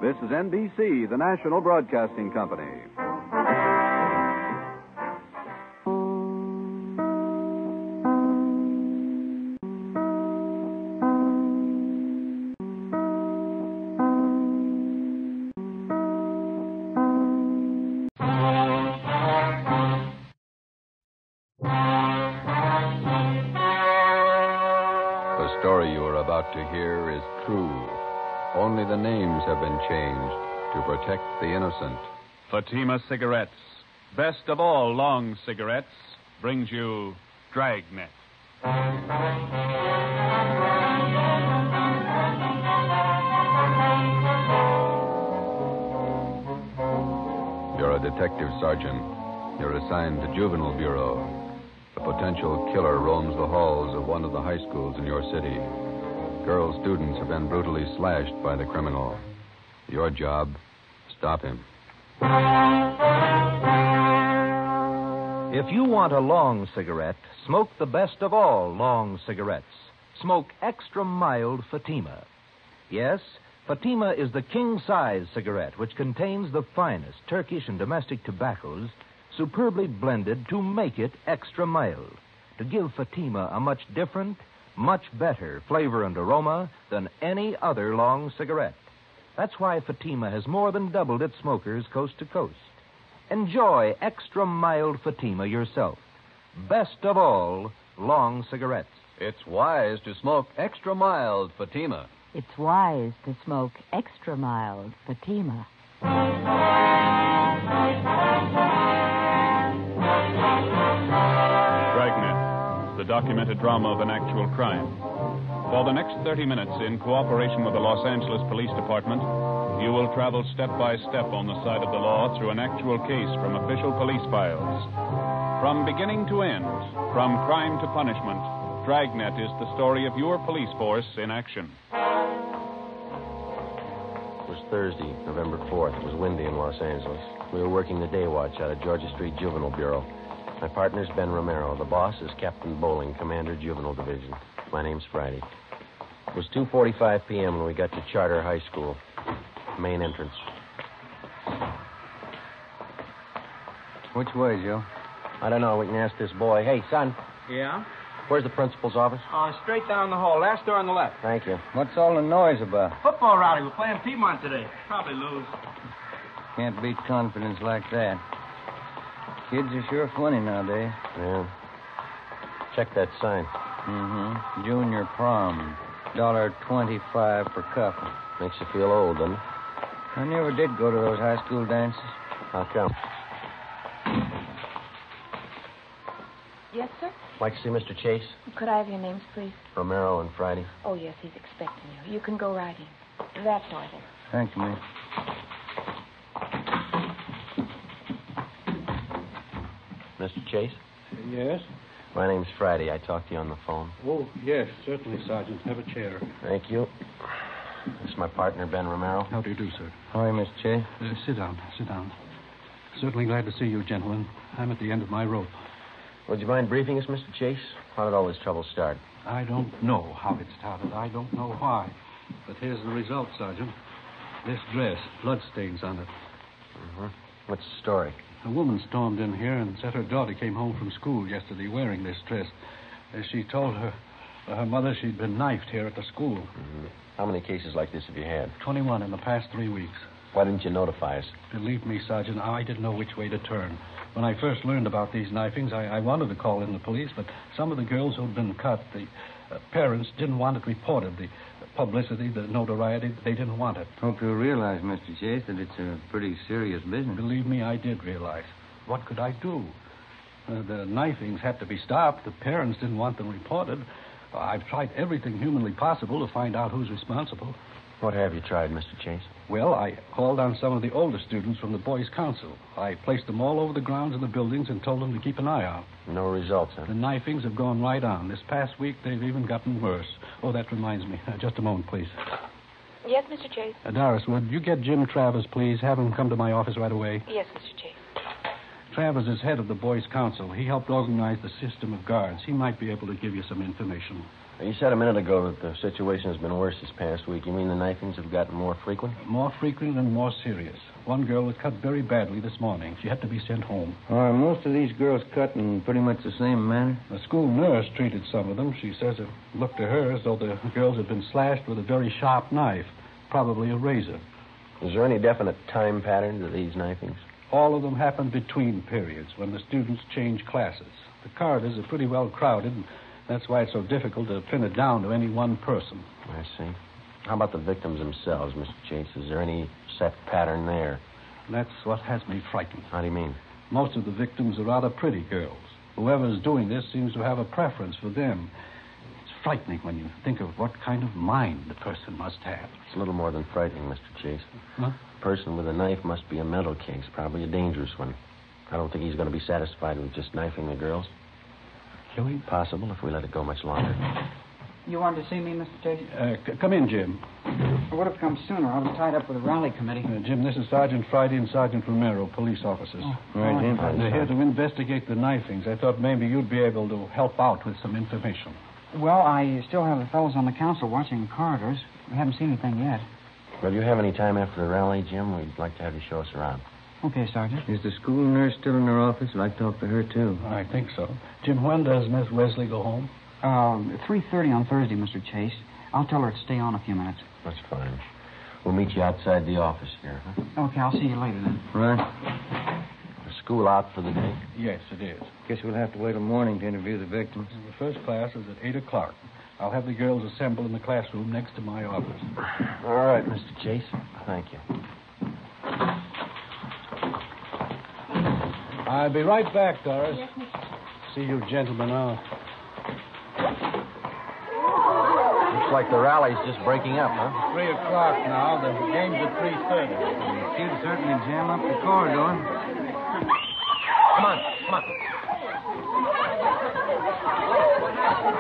This is NBC, the National Broadcasting Company. The story you are about to hear is true. Only the names have been changed to protect the innocent. Fatima Cigarettes, best of all long cigarettes, brings you Dragnet. You're a detective sergeant. You're assigned to Juvenile Bureau. A potential killer roams the halls of one of the high schools in your city. Girl students have been brutally slashed by the criminal. Your job, stop him. If you want a long cigarette, smoke the best of all long cigarettes. Smoke extra mild Fatima. Yes, Fatima is the king-size cigarette which contains the finest Turkish and domestic tobaccos superbly blended to make it extra mild, to give Fatima a much different, much better flavor and aroma than any other long cigarette. That's why Fatima has more than doubled its smokers coast to coast. Enjoy extra mild Fatima yourself. Best of all, long cigarettes. It's wise to smoke extra mild Fatima. It's wise to smoke extra mild Fatima. Dragnet, the documented drama of an actual crime. For the next 30 minutes, in cooperation with the Los Angeles Police Department, you will travel step by step on the side of the law through an actual case from official police files. From beginning to end, from crime to punishment, Dragnet is the story of your police force in action. It was Thursday, November 4th. It was windy in Los Angeles. We were working the day watch out of Georgia Street Juvenile Bureau. My partner's Ben Romero. The boss is Captain Bowling, Commander Juvenile Division. My name's Friday. It was 2:45 p.m. when we got to Charter High School, main entrance. Which way, Joe? I don't know. We can ask this boy. Hey, son, Yeah? where's the principal's office? Straight down the hall. Last door on the left. Thank you. What's all the noise about? Football rally. We're playing Piedmont today. Probably lose. Can't beat confidence like that. Kids are sure funny nowadays. Yeah. Check that sign. Mm-hmm. Junior prom. $1.25 per couple. Makes you feel old, doesn't it? I never did go to those high school dances. How come? Yes, sir? Like to see Mr. Chase? Could I have your names, please? Romero and Friday. Oh, yes, he's expecting you. You can go right in. That door, then. Thank you, miss. Mr. Chase? Yes? My name's Friday. I talked to you on the phone. Oh, yes, certainly, Sergeant. Have a chair. Thank you. This is my partner, Ben Romero. How do you do, sir? Hi, Miss Chase. Sit down. Certainly glad to see you, gentlemen. I'm at the end of my rope. Would you mind briefing us, Mr. Chase? How did all this trouble start? I don't know how it started. I don't know why. But here's the result, Sergeant. This dress, bloodstains on it. Mm-hmm. What's the story? A woman stormed in here and said her daughter came home from school yesterday wearing this dress. As she told her mother she'd been knifed here at the school. Mm-hmm. How many cases like this have you had? 21 in the past 3 weeks. Why didn't you notify us? Believe me, Sergeant, I didn't know which way to turn. When I first learned about these knifings, I wanted to call in the police, but some of the girls who'd been cut, the parents didn't want it reported. The publicity, the notoriety, they didn't want it. Hope you realize, Mr. Chase, that it's a pretty serious business. Believe me, I did realize. What could I do? The knifings had to be stopped. The parents didn't want them reported. I've tried everything humanly possible to find out who's responsible. What have you tried, Mr. Chase? Well, I called on some of the older students from the Boys' Council. I placed them all over the grounds of the buildings and told them to keep an eye out. No results, huh? The knifings have gone right on. This past week, they've even gotten worse. Oh, that reminds me. Just a moment, please. Yes, Mr. Chase? Doris, would you get Jim Travers, please? Have him come to my office right away. Yes, Mr. Chase. Travers is head of the Boys' Council. He helped organize the system of guards. He might be able to give you some information. You said a minute ago that the situation has been worse this past week. You mean the knifings have gotten more frequent? More frequent and more serious. One girl was cut very badly this morning. She had to be sent home. Are most of these girls cut in pretty much the same manner? The school nurse treated some of them. She says it looked to her as though the girls had been slashed with a very sharp knife, probably a razor. Is there any definite time pattern to these knifings? All of them happen between periods, when the students change classes. The corridors are pretty well crowded, and that's why it's so difficult to pin it down to any one person. I see. How about the victims themselves, Mr. Chase? Is there any set pattern there? That's what has me frightened. How do you mean? Most of the victims are rather pretty girls. Whoever's doing this seems to have a preference for them. It's frightening when you think of what kind of mind the person must have. It's a little more than frightening, Mr. Chase. Huh? A person with a knife must be a mental case, probably a dangerous one. I don't think he's going to be satisfied with just knifing the girls. Killing? Possible if we let it go much longer. You wanted to see me, Mr. Chase? Come in, Jim. I would have come sooner. I was tied up with a rally committee. Jim, this is Sergeant Friday and Sergeant Romero, police officers. Oh, right, Jim. They're here to investigate the knifings. I thought maybe you'd be able to help out with some information. Well, I still have the fellows on the council watching the corridors. We haven't seen anything yet. Well, do you have any time after the rally, Jim? We'd like to have you show us around. Okay, Sergeant. Is the school nurse still in her office? I'd like to talk to her, too. I think so. Jim, when does Miss Wesley go home? 3:30 on Thursday, Mr. Chase. I'll tell her to stay on a few minutes. That's fine. We'll meet you outside the office here, huh? Okay, I'll see you later then. Right. Is school out for the day? Yes, it is. Guess we'll have to wait till morning to interview the victims. The first class is at 8 o'clock. I'll have the girls assemble in the classroom next to my office. All right, Mr. Chase. Thank you. I'll be right back, Doris. See you gentlemen out. Looks like the rally's just breaking up, huh? 3 o'clock now. The game's at 3:30. The kids certainly jam up the corridor. Come on.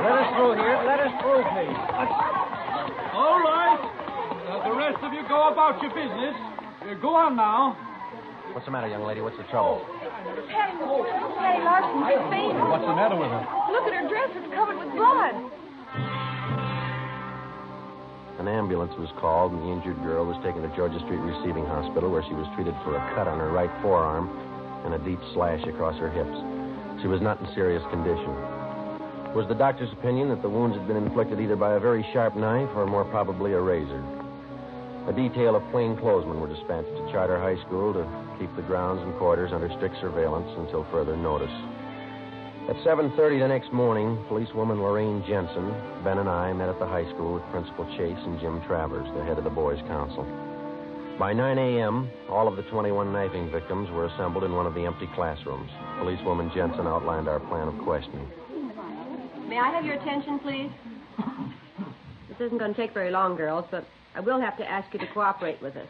Let us through here. Let us through, please. All right. The rest of you go about your business. Go on now. What's the matter, young lady? What's the trouble? Patty Larson, she's fainted. What's the matter with her? Look at her dress. It's covered with blood. An ambulance was called, and the injured girl was taken to Georgia Street Receiving Hospital, where she was treated for a cut on her right forearm and a deep slash across her hips. She was not in serious condition. It was the doctor's opinion that the wounds had been inflicted either by a very sharp knife or more probably a razor. A detail of plainclothesmen were dispatched to Charter High School to keep the grounds and quarters under strict surveillance until further notice. At 7:30 the next morning, policewoman Lorraine Jensen, Ben and I met at the high school with Principal Chase and Jim Travers, the head of the Boys' Council. By 9 a.m., all of the 21 knifing victims were assembled in one of the empty classrooms. Policewoman Jensen outlined our plan of questioning. May I have your attention, please? This isn't going to take very long, girls, but I will have to ask you to cooperate with us.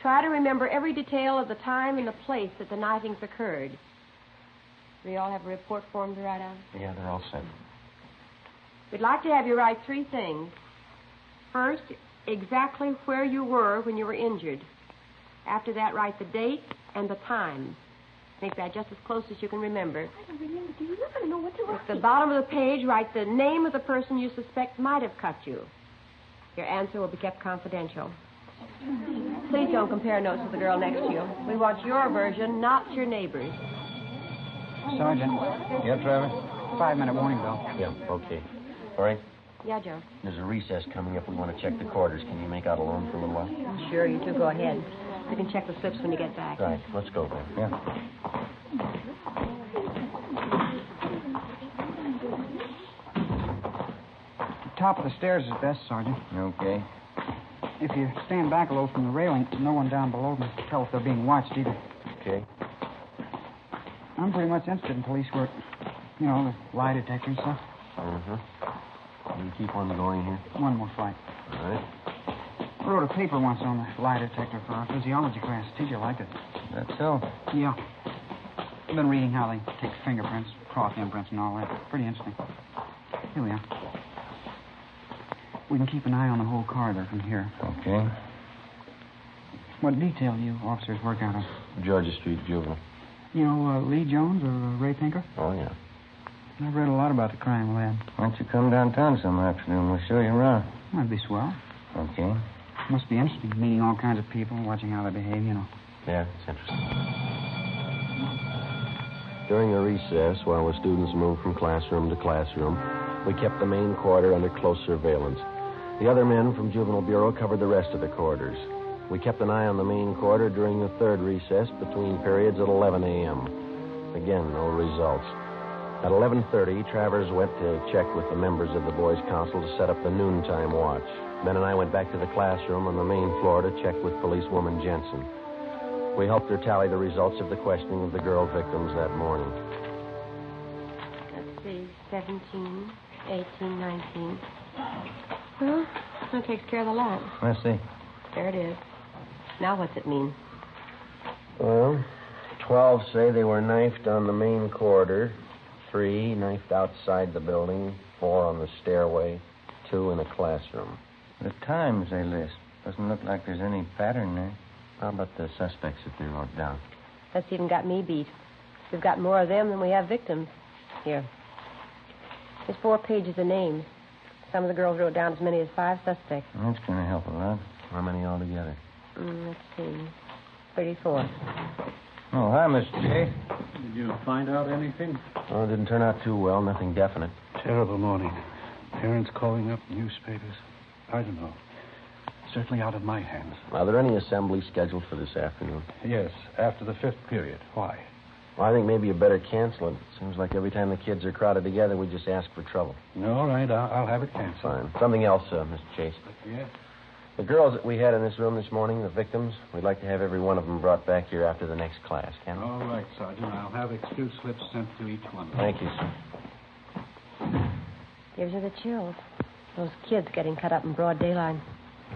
Try to remember every detail of the time and the place that the knifings occurred. Do you all have a report form to write out? Yeah, they're all set. We'd like to have you write 3 things. First, exactly where you were when you were injured. After that, write the date and the time. Make that just as close as you can remember. I don't remember. Do you ever know what to write? At the bottom of the page, write the name of the person you suspect might have cut you. Your answer will be kept confidential. Please don't compare notes with the girl next to you. We want your version, not your neighbor's. Sergeant. Yeah, Travis? 5-minute warning bell. Yeah, okay. All right. Yeah, Joe. There's a recess coming up. We want to check the quarters. Can you make out alone for a little while? Sure, you two go ahead. You can check the slips when you get back. Right. Let's go, Ben. Yeah. The top of the stairs is best, Sergeant. Okay. If you stand back a little from the railing, no one down below can tell if they're being watched either. Okay. I'm pretty much interested in police work. You know, the lie detector and stuff. Uh-huh. You keep on going here. One more flight. All right. I wrote a paper once on the lie detector for our physiology class. The teacher liked it. That's so? Yeah. I've been reading how they take fingerprints, cross imprints, and all that. Pretty interesting. Here we are. We can keep an eye on the whole corridor from here. Okay. What detail do you officers work out of? Georgia Street Juvenile. You know Lee Jones or Ray Pinker? Oh, yeah. I've read a lot about the crime lab. Why don't you come downtown some afternoon? We'll show you around. That'd be swell. Okay. Must be interesting, meeting all kinds of people, watching how they behave, you know. Yeah, it's interesting. During a recess, while the students moved from classroom to classroom, we kept the main corridor under close surveillance. The other men from Juvenile Bureau covered the rest of the corridors. We kept an eye on the main corridor during the third recess between periods at 11 a.m. Again, no results. At 11:30, Travers went to check with the members of the Boys' Council to set up the noontime watch. Ben and I went back to the classroom on the main floor to check with policewoman Jensen. We helped her tally the results of the questioning of the girl victims that morning. Let's see, 17, 18, 19. Well, that takes care of the lot. Let's see. There it is. Now what's it mean? Well, 12 say they were knifed on the main corridor, 3 knifed outside the building, 4 on the stairway, 2 in a classroom. The times they list. Doesn't look like there's any pattern there. How about the suspects that they wrote down? That's even got me beat. We've got more of them than we have victims. Here. There's 4 pages of names. Some of the girls wrote down as many as 5 suspects. That's going to help a lot. How many altogether? Let's see. 34. Oh, hi, Mr. Chase. Did you find out anything? Oh, it didn't turn out too well. Nothing definite. Terrible morning. Parents calling up, newspapers. I don't know. Certainly out of my hands. Are there any assemblies scheduled for this afternoon? Yes, after the fifth period. Why? Well, I think maybe you better cancel it. Seems like every time the kids are crowded together, we just ask for trouble. All right, I'll have it canceled. Fine. Something else, Mr. Chase. Yes? The girls that we had in this room this morning, the victims, we'd like to have every one of them brought back here after the next class, can we? All right, Sergeant. I'll have excuse slips sent to each one. Thank you, sir. Gives you the chills. Those kids getting cut up in broad daylight.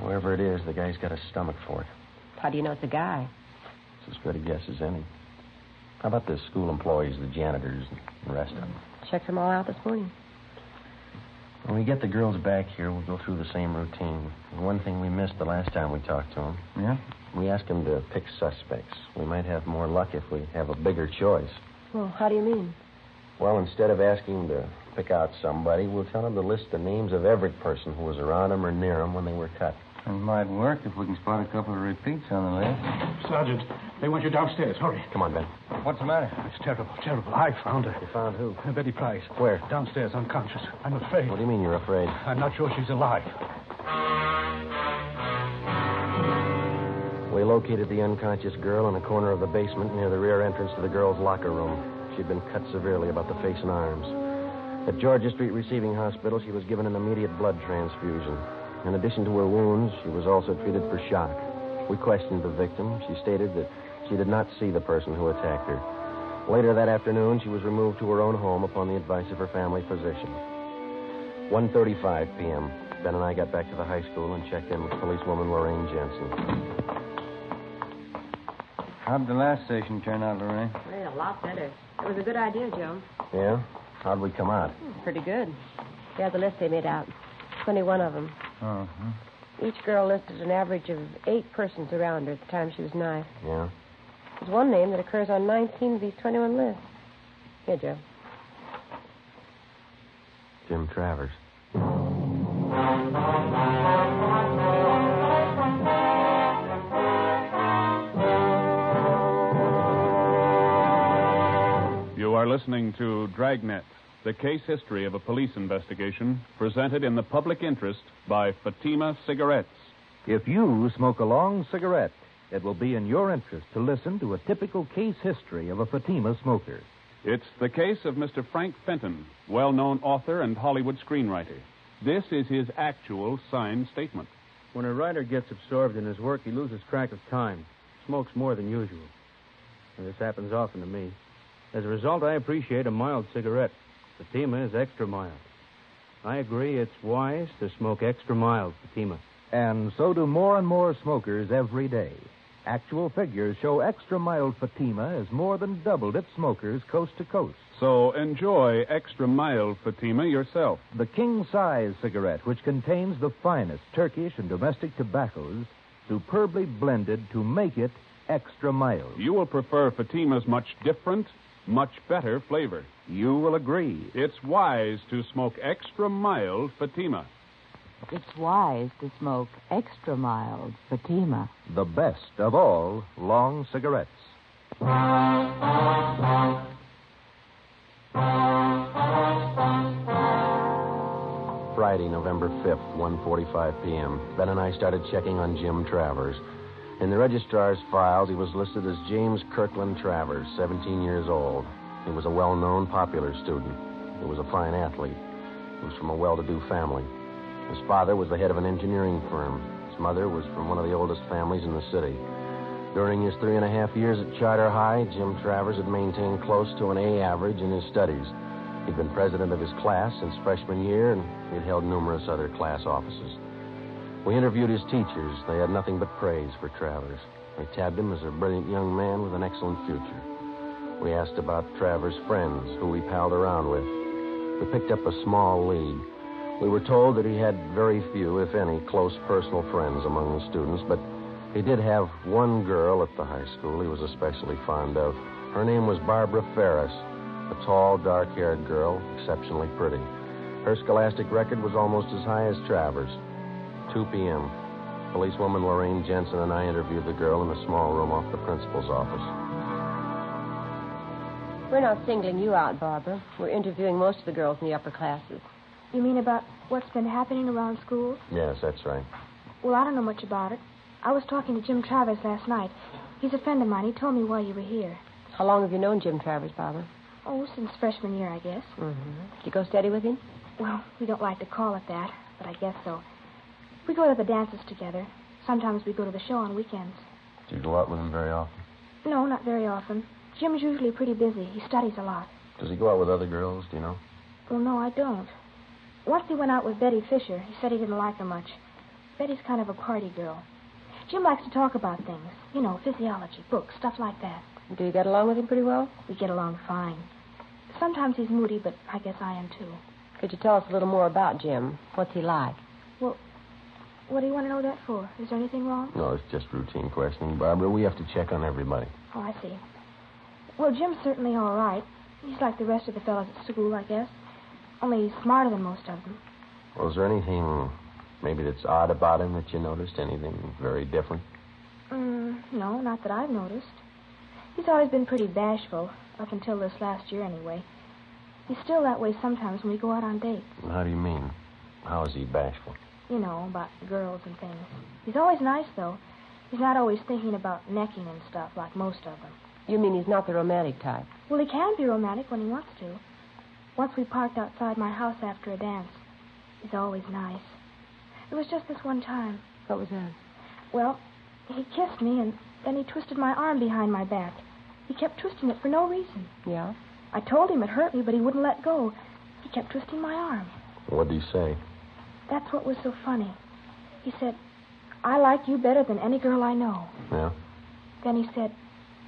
Whoever it is, the guy's got a stomach for it. How do you know it's a guy? It's as good a guess as any. How about the school employees, the janitors, and the rest of them? Checked them all out this morning. When we get the girls back here, we'll go through the same routine. And one thing we missed the last time we talked to them. Yeah? We asked them to pick suspects. We might have more luck if we have a bigger choice. Well, how do you mean? Well, instead of asking them to pick out somebody, we'll tell them to list the names of every person who was around them or near them when they were cut. It might work if we can spot a couple of repeats on the list. Sergeant, they want you downstairs. Hurry. Come on, Ben. What's the matter? It's terrible, terrible. I found her. You found who? Betty Price. Where? Downstairs, unconscious. I'm afraid. What do you mean you're afraid? I'm not sure she's alive. We located the unconscious girl in a corner of the basement near the rear entrance to the girls' locker room. She'd been cut severely about the face and arms. At Georgia Street Receiving Hospital, she was given an immediate blood transfusion. In addition to her wounds, she was also treated for shock. We questioned the victim. She stated that she did not see the person who attacked her. Later that afternoon, she was removed to her own home upon the advice of her family physician. 1:35 p.m. Ben and I got back to the high school and checked in with policewoman Lorraine Jensen. How'd the last session turn out, Lorraine? Well, a lot better. It was a good idea, Joe. Yeah? How'd we come out? Pretty good. There's the list they made out. 21 of them. Uh-huh. Each girl listed an average of 8 persons around her at the time she was knifed. Yeah? There's one name that occurs on 19 of these 21 lists. Here, Joe. Jim Travers. You are listening to Dragnet, the case history of a police investigation presented in the public interest by Fatima Cigarettes. If you smoke a long cigarette, it will be in your interest to listen to a typical case history of a Fatima smoker. It's the case of Mr. Frank Fenton, well-known author and Hollywood screenwriter. This is his actual signed statement. When a writer gets absorbed in his work, he loses track of time, smokes more than usual. And this happens often to me. As a result, I appreciate a mild cigarette. Fatima is extra mild. I agree it's wise to smoke extra mild Fatima. And so do more and more smokers every day. Actual figures show extra mild Fatima has more than doubled its smokers coast to coast. So enjoy extra mild Fatima yourself. The king-size cigarette, which contains the finest Turkish and domestic tobaccos, superbly blended to make it extra mild. You will prefer Fatima's much different, much better flavor. You will agree. It's wise to smoke extra mild Fatima. It's wise to smoke extra mild Fatima. The best of all long cigarettes. Friday, November 5th, 1:45 p.m. Ben and I started checking on Jim Travers. In the registrar's files, he was listed as James Kirkland Travers, 17 years old. He was a well-known, popular student. He was a fine athlete. He was from a well-to-do family. His father was the head of an engineering firm. His mother was from one of the oldest families in the city. During his 3.5 years at Charter High, Jim Travers had maintained close to an A average in his studies. He'd been president of his class since freshman year, and he'd held numerous other class offices. We interviewed his teachers. They had nothing but praise for Travers. They tabbed him as a brilliant young man with an excellent future. We asked about Travers' friends, who he palled around with. We picked up a small lead. We were told that he had very few, if any, close personal friends among the students, but he did have one girl at the high school he was especially fond of. Her name was Barbara Ferris, a tall, dark-haired girl, exceptionally pretty. Her scholastic record was almost as high as Travers. 2 p.m. Policewoman Lorraine Jensen and I interviewed the girl in a small room off the principal's office. We're not singling you out, Barbara. We're interviewing most of the girls in the upper classes. You mean about what's been happening around schools? Yes, that's right. Well, I don't know much about it. I was talking to Jim Travers last night. He's a friend of mine. He told me why you were here. How long have you known Jim Travers, Barbara? Oh, since freshman year, I guess. Mm-hmm. Did you go steady with him? Well, we don't like to call it that, but I guess so. We go to the dances together. Sometimes we go to the show on weekends. Do you go out with him very often? No, not very often. Jim's usually pretty busy. He studies a lot. Does he go out with other girls, do you know? Well, no, I don't. Once he went out with Betty Fisher. He said he didn't like her much. Betty's kind of a party girl. Jim likes to talk about things. You know, physiology, books, stuff like that. Do you get along with him pretty well? We get along fine. Sometimes he's moody, but I guess I am, too. Could you tell us a little more about Jim? What's he like? Well, what do you want to know that for? Is there anything wrong? No, it's just routine questioning, Barbara. We have to check on everybody. Oh, I see. Well, Jim's certainly all right. He's like the rest of the fellows at school, I guess. Only he's smarter than most of them. Well, is there anything maybe that's odd about him that you noticed? Anything very different? No, not that I've noticed. He's always been pretty bashful, up until this last year anyway. He's still that way sometimes when we go out on dates. How do you mean? How is he bashful? You know, about girls and things. He's always nice, though. He's not always thinking about necking and stuff like most of them. You mean he's not the romantic type? Well, he can be romantic when he wants to. Once we parked outside my house after a dance. He's always nice. It was just this one time. What was that? Well, he kissed me, and then he twisted my arm behind my back. He kept twisting it for no reason. Yeah? I told him it hurt me, but he wouldn't let go. He kept twisting my arm. What did he say? That's what was so funny. He said, I like you better than any girl I know. Yeah? Then he said,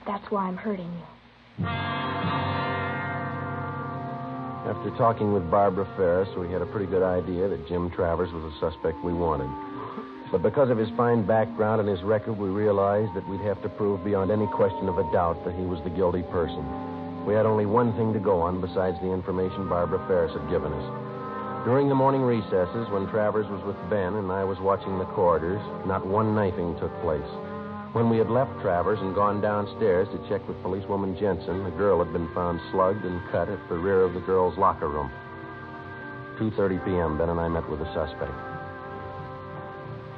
that's why I'm hurting you. After talking with Barbara Ferris, we had a pretty good idea that Jim Travers was the suspect we wanted. But because of his fine background and his record, we realized that we'd have to prove beyond any question of a doubt that he was the guilty person. We had only one thing to go on besides the information Barbara Ferris had given us. During the morning recesses, when Travers was with Ben and I was watching the corridors, not one knifing took place. When we had left Travers and gone downstairs to check with policewoman Jensen, the girl had been found slugged and cut at the rear of the girls' locker room. 2:30 p.m., Ben and I met with the suspect.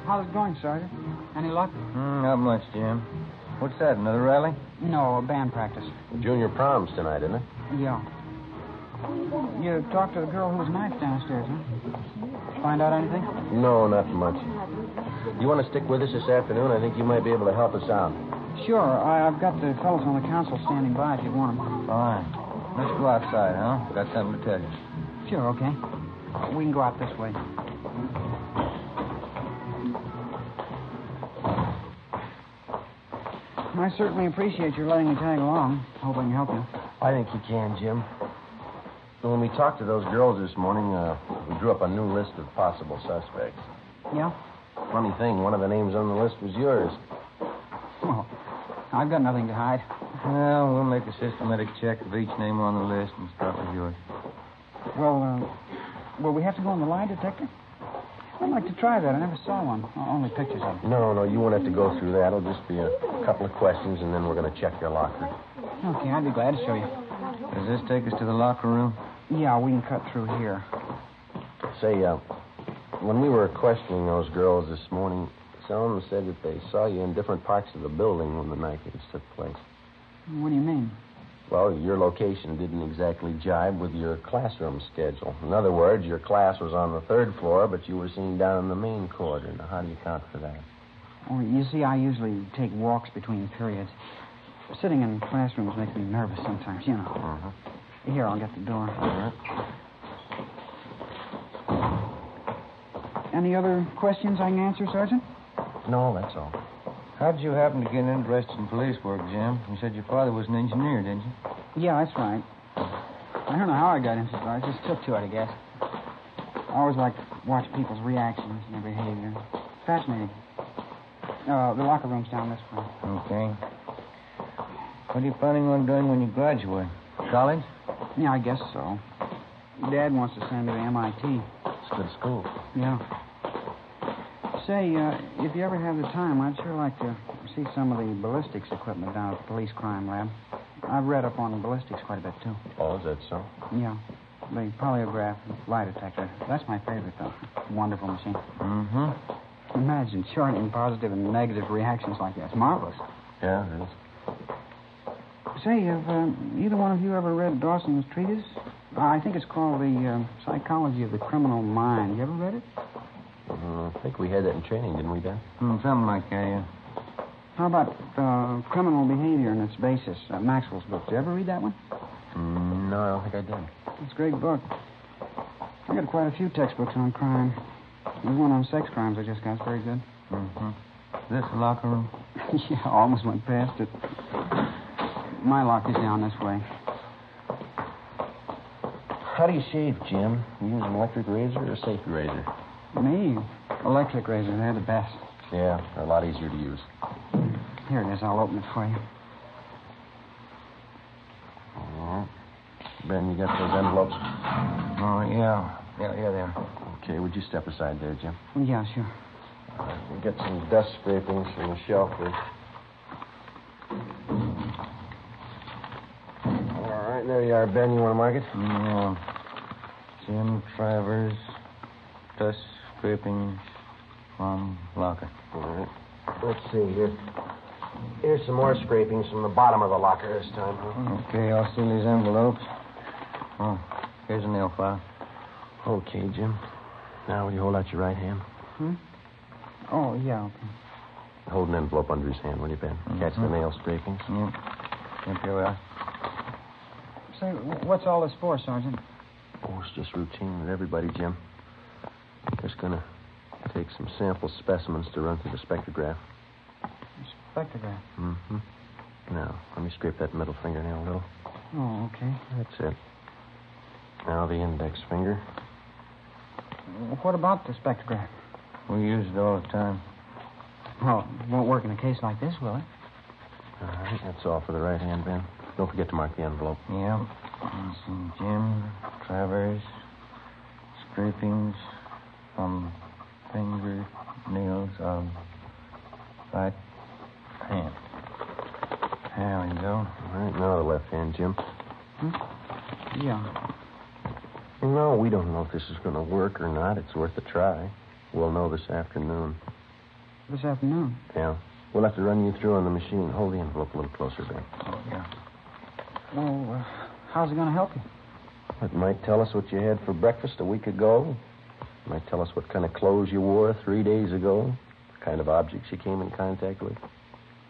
How's it going, Sergeant? Any luck? Not much, Jim. What's that, another rally? No, a band practice. Junior prom's tonight, isn't it? Yeah. You talked to the girl who was knifed downstairs, huh? Find out anything? No, not much. You want to stick with us this afternoon? I think you might be able to help us out. Sure. I've got the fellows on the council standing by if you want them. Fine. Let's go outside, huh? Got something to tell you. Sure, okay. We can go out this way. I certainly appreciate your letting me tag along. Hope I can help you. I think you can, Jim. When we talked to those girls this morning, we drew up a new list of possible suspects. Yeah? Funny thing, one of the names on the list was yours. Well, I've got nothing to hide. Well, we'll make a systematic check of each name on the list and start with yours. Well, will we have to go on the lie detector? I'd like to try that. I never saw one. Only pictures of it. No, you won't have to go through that. It'll just be a couple of questions, and then we're going to check your locker. Okay, I'd be glad to show you. Does this take us to the locker room? Yeah, we can cut through here. Say, when we were questioning those girls this morning, some of them said that they saw you in different parts of the building when the knifings took place. What do you mean? Well, your location didn't exactly jibe with your classroom schedule. In other words, your class was on the third floor, but you were seen down in the main corridor. Now, how do you account for that? Well, you see, I usually take walks between periods. Sitting in classrooms makes me nervous sometimes, you know. Uh-huh. Here, I'll get the door. All right. Any other questions I can answer, Sergeant? No, that's all. How'd you happen to get interested in police work, Jim? You said your father was an engineer, didn't you? Yeah, that's right. I don't know how I got into it. I just took to it, I guess. I always like to watch people's reactions and their behavior. Fascinating. The locker room's down this way. Okay. What are you planning on doing when you graduate? College? Yeah, I guess so. Dad wants to send me to MIT. It's a good school. Yeah. Say, if you ever have the time, I'd sure like to see some of the ballistics equipment down at the police crime lab. I've read up on ballistics quite a bit, too. Oh, is that so? Yeah. The polygraph lie detector. That's my favorite, though. Wonderful machine. Mm-hmm. Imagine charting positive and negative reactions like that. It's marvelous. Yeah, it is. Say, have either one of you ever read Dawson's treatise? I think it's called The Psychology of the Criminal Mind. You ever read it? I think we had that in training, didn't we, Ben? Something like that, yeah. How about criminal behavior and its basis? Maxwell's book. Did you ever read that one? No, I don't think I did. It's a great book. I got quite a few textbooks on crime. There's one on sex crimes I just got. It's very good. Mm-hmm. This locker room? Yeah, I almost went past it. My locker's down this way. How do you shave, Jim? You use an electric razor or a safety razor? Me? Electric razor. They're the best. Yeah, they're a lot easier to use. Here it is. I'll open it for you. All right. Ben, you got those envelopes? Oh, yeah. Yeah, they are. Okay, would you step aside there, Jim? Yeah, sure. All right, we'll get some dust scrapings from the shelf there. All right, there you are, Ben. You want to mark it? Yeah. Jim Travers, dust scrapings from locker. All right. Let's see here. Here's some more scrapings from the bottom of the locker this time, huh? Okay, I'll see these envelopes. Oh, here's a nail file. Okay, Jim. Now, will you hold out your right hand? Oh, yeah, okay. Hold an envelope under his hand, will you, Ben? Catch the nail scrapings? Yep, here we are. Say, what's all this for, Sergeant? Oh, it's just routine with everybody, Jim. Just gonna take some sample specimens to run through the spectrograph. Spectrograph? Mm-hmm. Now, let me scrape that middle fingernail a little. Oh, okay. That's it. Now the index finger. What about the spectrograph? We use it all the time. Well, it won't work in a case like this, will it? All right, that's all for the right hand, Ben. Don't forget to mark the envelope. Yeah. And some Jim Travers scrapings from fingernails of right hand. There we go. All right, now the left hand, Jim. Yeah. No, we don't know if this is going to work or not. It's worth a try. We'll know this afternoon. This afternoon? Yeah. We'll have to run you through on the machine. Hold the envelope a little closer, Ben. Oh, yeah. Well, how's it going to help you? It might tell us what you had for breakfast a week ago. It might tell us what kind of clothes you wore 3 days ago. The kind of objects you came in contact with.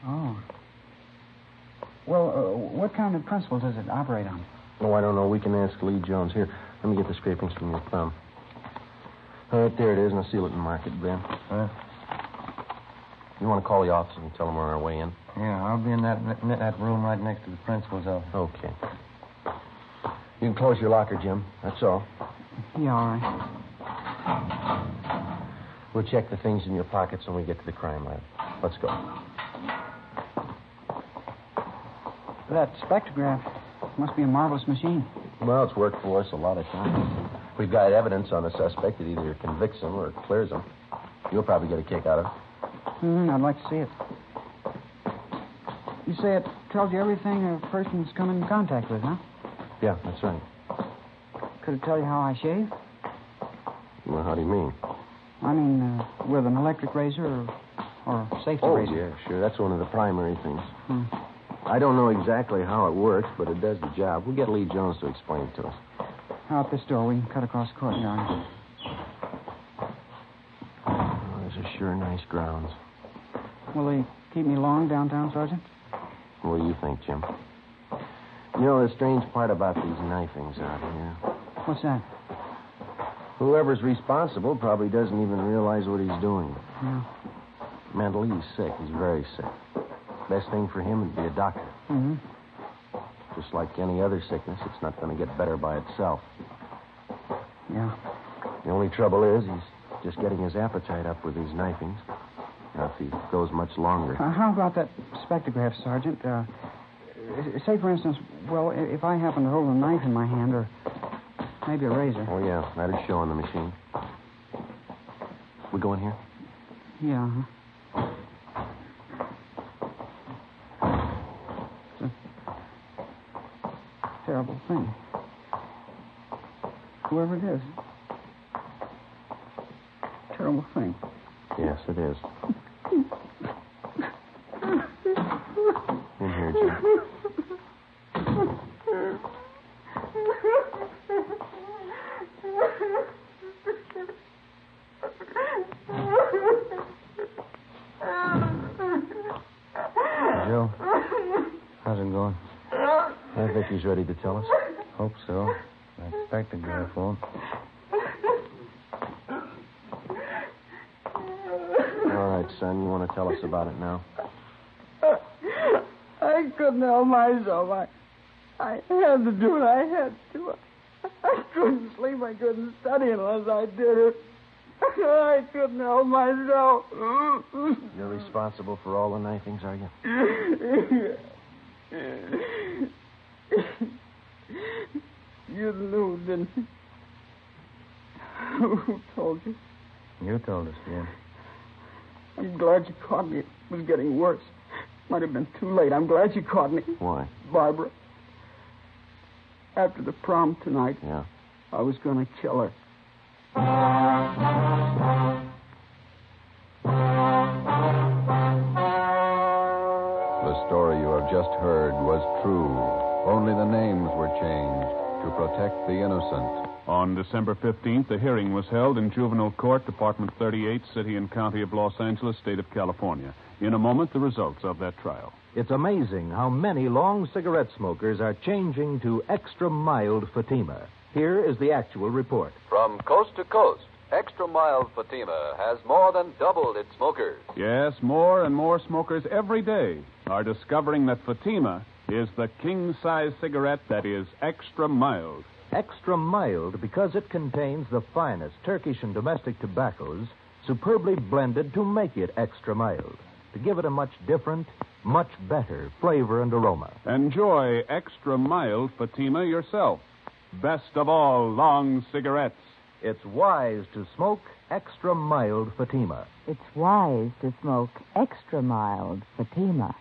Oh. Well, what kind of principle does it operate on? Oh, I don't know. We can ask Lee Jones. Here, let me get the scrapings from your thumb. All right, there it is, and I'll seal it and mark it, Ben. You want to call the office and tell them we're on our way in? Yeah, I'll be in that room right next to the principal's office. Okay. You can close your locker, Jim. That's all. Yeah, all right. We'll check the things in your pockets when we get to the crime lab. Let's go. That spectrograph must be a marvelous machine. Well, it's worked for us a lot of times. We've got evidence on a suspect that either convicts him or clears him. You'll probably get a kick out of it. I'd like to see it. You say it tells you everything a person's come in contact with, huh? Yeah, that's right. Could it tell you how I shave? Well, how do you mean? I mean, with an electric razor or safety razor. Oh, yeah, sure. That's one of the primary things. I don't know exactly how it works, but it does the job. We'll get Lee Jones to explain it to us. Out this door. We can cut across the courtyard. Oh, those are sure nice grounds. Will they keep me long downtown, Sergeant? What do you think, Jim? You know, the strange part about these knifings out here. What's that? Whoever's responsible probably doesn't even realize what he's doing. Yeah. Mentally, he's sick. He's very sick. Best thing for him would be a doctor. Mm-hmm. Just like any other sickness, it's not going to get better by itself. Yeah. The only trouble is he's just getting his appetite up with these knifings. Now, if he goes much longer. How about that spectrograph, Sergeant? Say, for instance, well, if I happen to hold a knife in my hand or maybe a razor. Oh, yeah. That'd show on the machine. We go in here? Yeah. It's a terrible thing. Whoever it is. Terrible thing. Yes, it is. In here, Jim. Joe, how's it going? I think he's ready to tell us. Hope so. I expect the guy phone. All right, son, you want to tell us about it now? I couldn't help myself. I had to do it. I had to. I couldn't sleep. I couldn't study unless I did it. I couldn't help myself. You're responsible for all the knifings, are you? You knew, didn't you? Who told you? You told us, Jim. I'm glad you caught me. It was getting worse. Might have been too late. I'm glad you caught me. Why? Barbara. After the prom tonight, Yeah. I was going to kill her. The story you have just heard was true. Only the names were changed to protect the innocent. On December 15th, a hearing was held in Juvenile Court, Department 38, City and County of Los Angeles, State of California. In a moment, the results of that trial. It's amazing how many long cigarette smokers are changing to extra mild Fatima. Here is the actual report. From coast to coast, Extra Mild Fatima has more than doubled its smokers. Yes, more and more smokers every day are discovering that Fatima is the king-size cigarette that is extra mild. Extra mild because it contains the finest Turkish and domestic tobaccos superbly blended to make it extra mild, to give it a much different, much better flavor and aroma. Enjoy extra mild Fatima yourself. Best of all long cigarettes. It's wise to smoke extra mild Fatima. It's wise to smoke extra mild Fatima.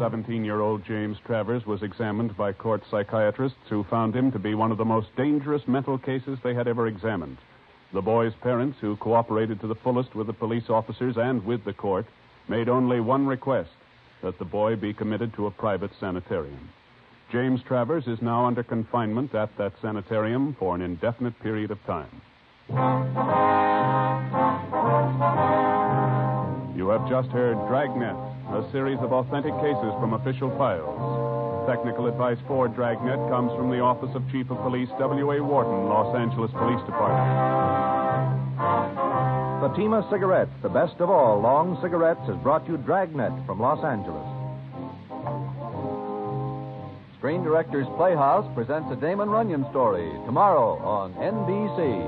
17-year-old James Travers was examined by court psychiatrists who found him to be one of the most dangerous mental cases they had ever examined. The boy's parents, who cooperated to the fullest with the police officers and with the court, made only one request, that the boy be committed to a private sanitarium. James Travers is now under confinement at that sanitarium for an indefinite period of time. You have just heard Dragnet, a series of authentic cases from official files. Technical advice for Dragnet comes from the Office of Chief of Police W.A. Wharton, Los Angeles Police Department. Fatima Cigarettes, the best of all long cigarettes, has brought you Dragnet from Los Angeles. Screen Directors Playhouse presents a Damon Runyon story tomorrow on NBC.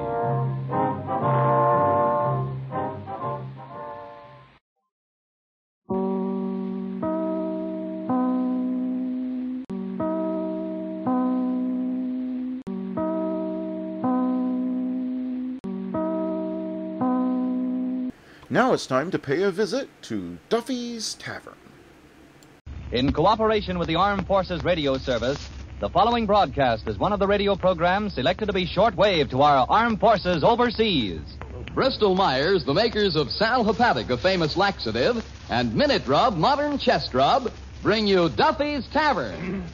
Now it's time to pay a visit to Duffy's Tavern. In cooperation with the Armed Forces Radio Service, the following broadcast is one of the radio programs selected to be shortwave to our armed forces overseas. Bristol Myers, the makers of Sal Hepatic, a famous laxative, and Minute Rub, modern chest rub, bring you Duffy's Tavern.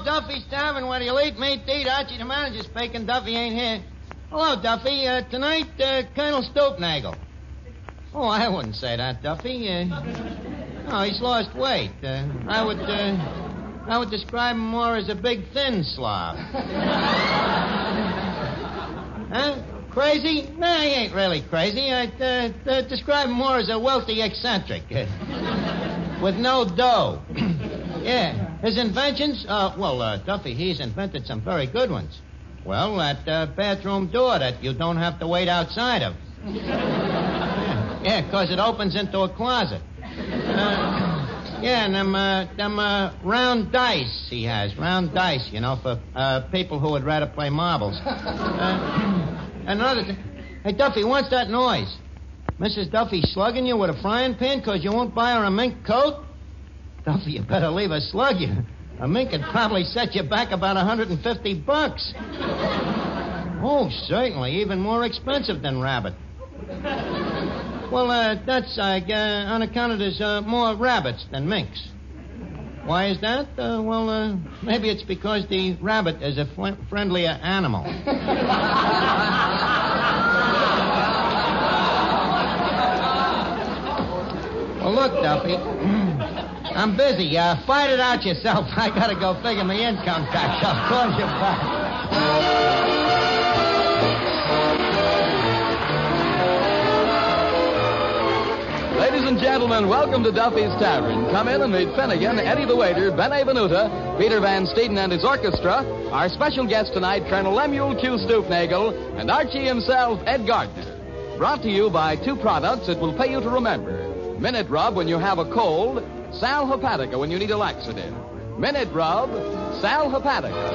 Duffy's Tavern, where you'll eat meat to eat. Archie, the manager, speaking. Duffy ain't here. Hello, Duffy. Tonight, Colonel Stoopnagel. Oh, I wouldn't say that, Duffy. No, he's lost weight. I would describe him more as a big, thin slob. Huh? Crazy? No, he ain't really crazy. I'd describe him more as a wealthy eccentric. with no dough. Yeah. His inventions? Duffy, he's invented some very good ones. Well, that bathroom door that you don't have to wait outside of. Yeah, because it opens into a closet. And them round dice he has. Round dice, for people who would rather play marbles. Another thing. Hey, Duffy, what's that noise? Mrs. Duffy slugging you with a frying pan because you won't buy her a mink coat? Duffy, you better leave her slug you. A mink could probably set you back about $150. Oh, certainly. Even more expensive than rabbit. Well, that's on account of there's more rabbits than minks. Why is that? Maybe it's because the rabbit is a friendlier animal. Well, look, Duffy. I'm busy. Fight it out yourself. I gotta go figure my income tax. I'll call you back. Ladies and gentlemen, welcome to Duffy's Tavern. Come in and meet Finnegan, Eddie the waiter, Benet Venuta, Peter Van Steeden and his orchestra, our special guest tonight, Colonel Lemuel Q. Stoopnagel, and Archie himself, Ed Gardner. Brought to you by two products that will pay you to remember. Minute Rub when you have a cold, Sal Hepatica when you need a laxative. Minute Rub, Sal Hepatica.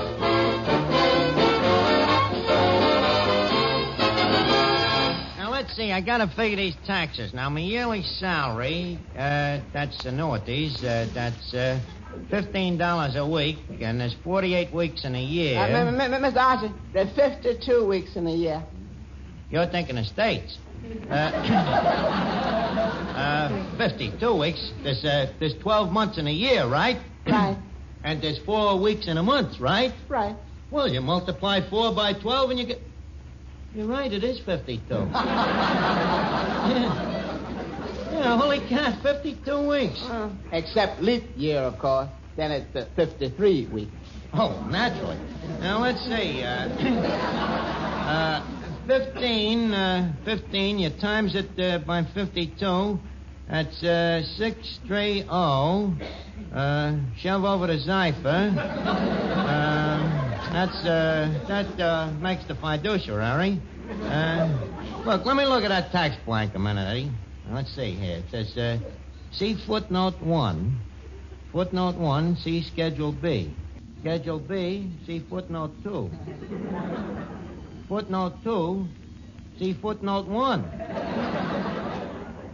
Let's see, I gotta figure these taxes. Now, my yearly salary, that's annuities, that's $15 a week, and there's 48 weeks in a year. Mr. Archie, there's 52 weeks in a year. You're thinking of states. 52 weeks. There's 12 months in a year, right? Right. And there's 4 weeks in a month, right? Right. Well, you multiply 4 by 12 and you get... You're right, it is 52. Yeah, holy cow, 52 weeks. Except leap year, of course. Then it's 53 weeks. Oh, naturally. Now, let's see. 15, you times it by 52. That's 630. Shove over the Zypher. That makes the fiduciary. Look, let me look at that tax blank a minute, Eddie. Now, let's see here. It says, see footnote 1. Footnote 1, see Schedule B. Schedule B, see footnote 2. Footnote 2, see footnote 1.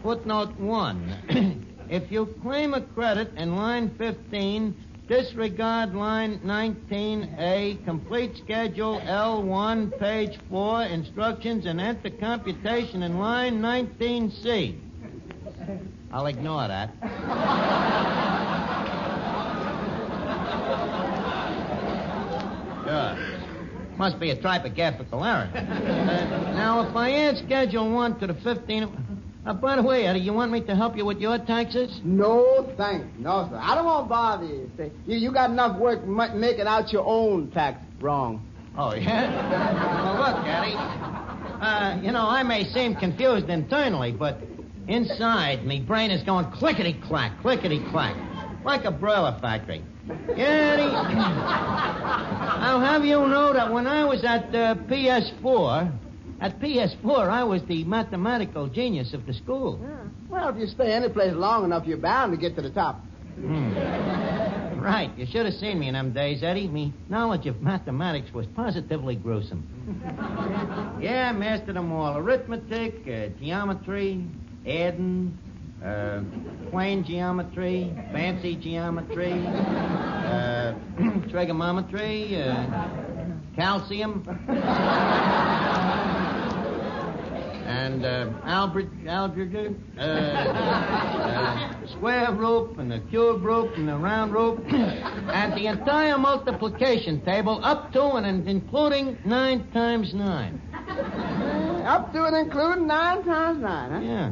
Footnote 1. If you claim a credit in line 15, disregard line 19A, complete schedule L1, page 4, instructions, and enter computation in line 19C. I'll ignore that. Sure. Must be a typographical error. Now, if I add Schedule 1 to the 15... by the way, Eddie, you want me to help you with your taxes? No, thanks. No, sir. I don't want to bother you. You got enough work making out your own tax wrong. Oh, yeah? Well, look, Eddie. I may seem confused internally, but inside, me brain is going clickety-clack, clickety-clack, like a broiler factory. Yeah, Eddie? I'll have you know that when I was at PS4... At PS4, I was the mathematical genius of the school. Yeah. Well, if you stay any place long enough, you're bound to get to the top. Right. You should have seen me in them days, Eddie. Me knowledge of mathematics was positively gruesome. Yeah, mastered them all. Arithmetic, geometry, adding, plane geometry, fancy geometry, trigonometry, calcium... And algebra, square root, and the cube root, and the round root, and the entire multiplication table up to and including 9 times 9. Up to and including 9 times 9, huh? Yeah.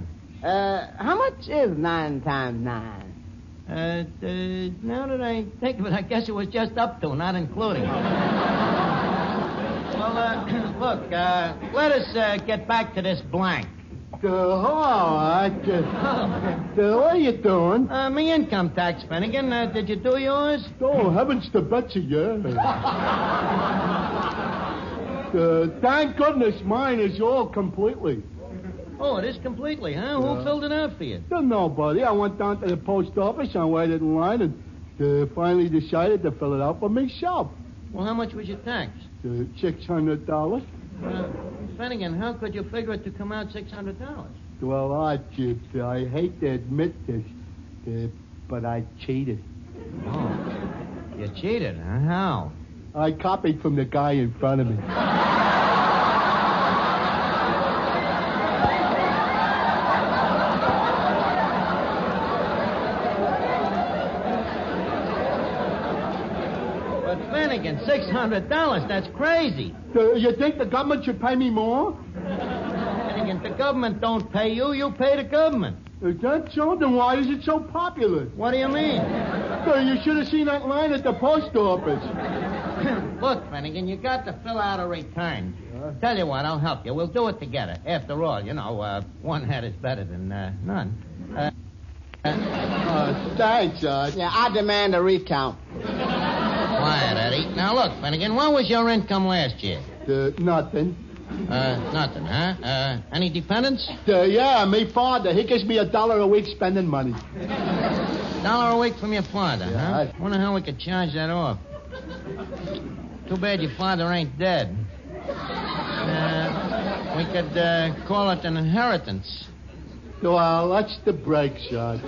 How much is 9 times 9? Now that I think of it, I guess it was just up to, not including. Well, look, let us get back to this blank. Hello, what are you doing? Me income tax, Finnegan. Did you do yours? Oh, heavens to Betsy, yeah. Thank goodness mine is all completely. Oh, it is completely, huh? Who filled it out for you? Nobody. I went down to the post office and waited in line and finally decided to fill it out for myself. Well, how much was your tax? $600. Finnegan, how could you figure it to come out $600? Well, Archie, I hate to admit this, but I cheated. Oh, you cheated, huh? How? I copied from the guy in front of me. But Finnegan, $600, that's crazy. You think the government should pay me more? Finnegan, the government don't pay you, you pay the government. Is that so? Then why is it so popular? What do you mean? You should have seen that line at the post office. Look, Finnegan, you got to fill out a return. Tell you what, I'll help you. We'll do it together. After all, you know, one head is better than none. Thanks, Yeah, I demand a recount. Quiet, Eddie. Now, look, Finnegan, what was your income last year? Nothing. Nothing, huh? Any dependents? Yeah, me father. He gives me $1 a week spending money. $1 a week from your father, huh? I wonder how we could charge that off. Too bad your father ain't dead. We could call it an inheritance. Well, that's the break shot.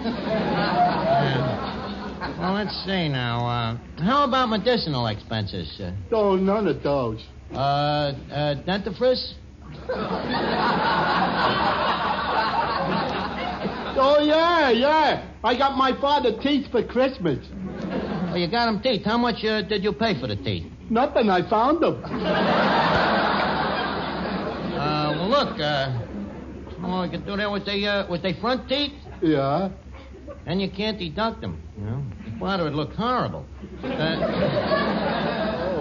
Well, let's see now. How about medicinal expenses? Oh, none of those. Dentifrice? Oh, yeah. I got my father teeth for Christmas. Oh, you got him teeth. How much did you pay for the teeth? Nothing. I found them. Well, look, we could do that with the front teeth. Yeah. And you can't deduct them, you know. Your father would look horrible.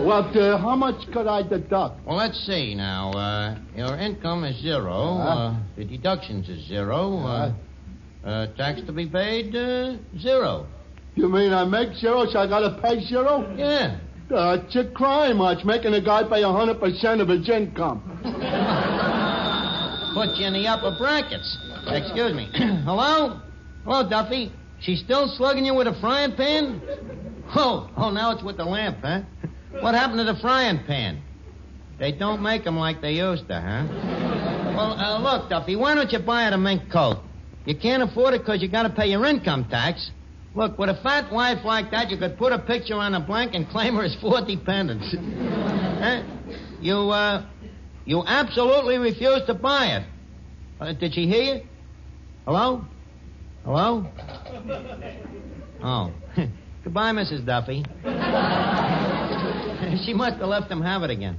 Well, how much could I deduct? Well, let's see now. Your income is zero. The deductions is zero. Tax to be paid, zero. You mean I make zero, so I gotta pay zero? Yeah. It's a crime, Arch, making a guy pay 100% of his income. Put you in the upper brackets. Excuse me. Hello? Hello, Duffy. She's still slugging you with a frying pan? Oh, now it's with the lamp, huh? What happened to the frying pan? They don't make them like they used to, huh? Well, look, Duffy, why don't you buy her a mink coat? You can't afford it because you got to pay your income tax. Look, with a fat wife like that, you could put a picture on a blank and claim her as 4 dependents. Huh? You absolutely refuse to buy it. Did she hear you? Hello? Hello? Oh. Goodbye, Mrs. Duffy. She must have left him have it again.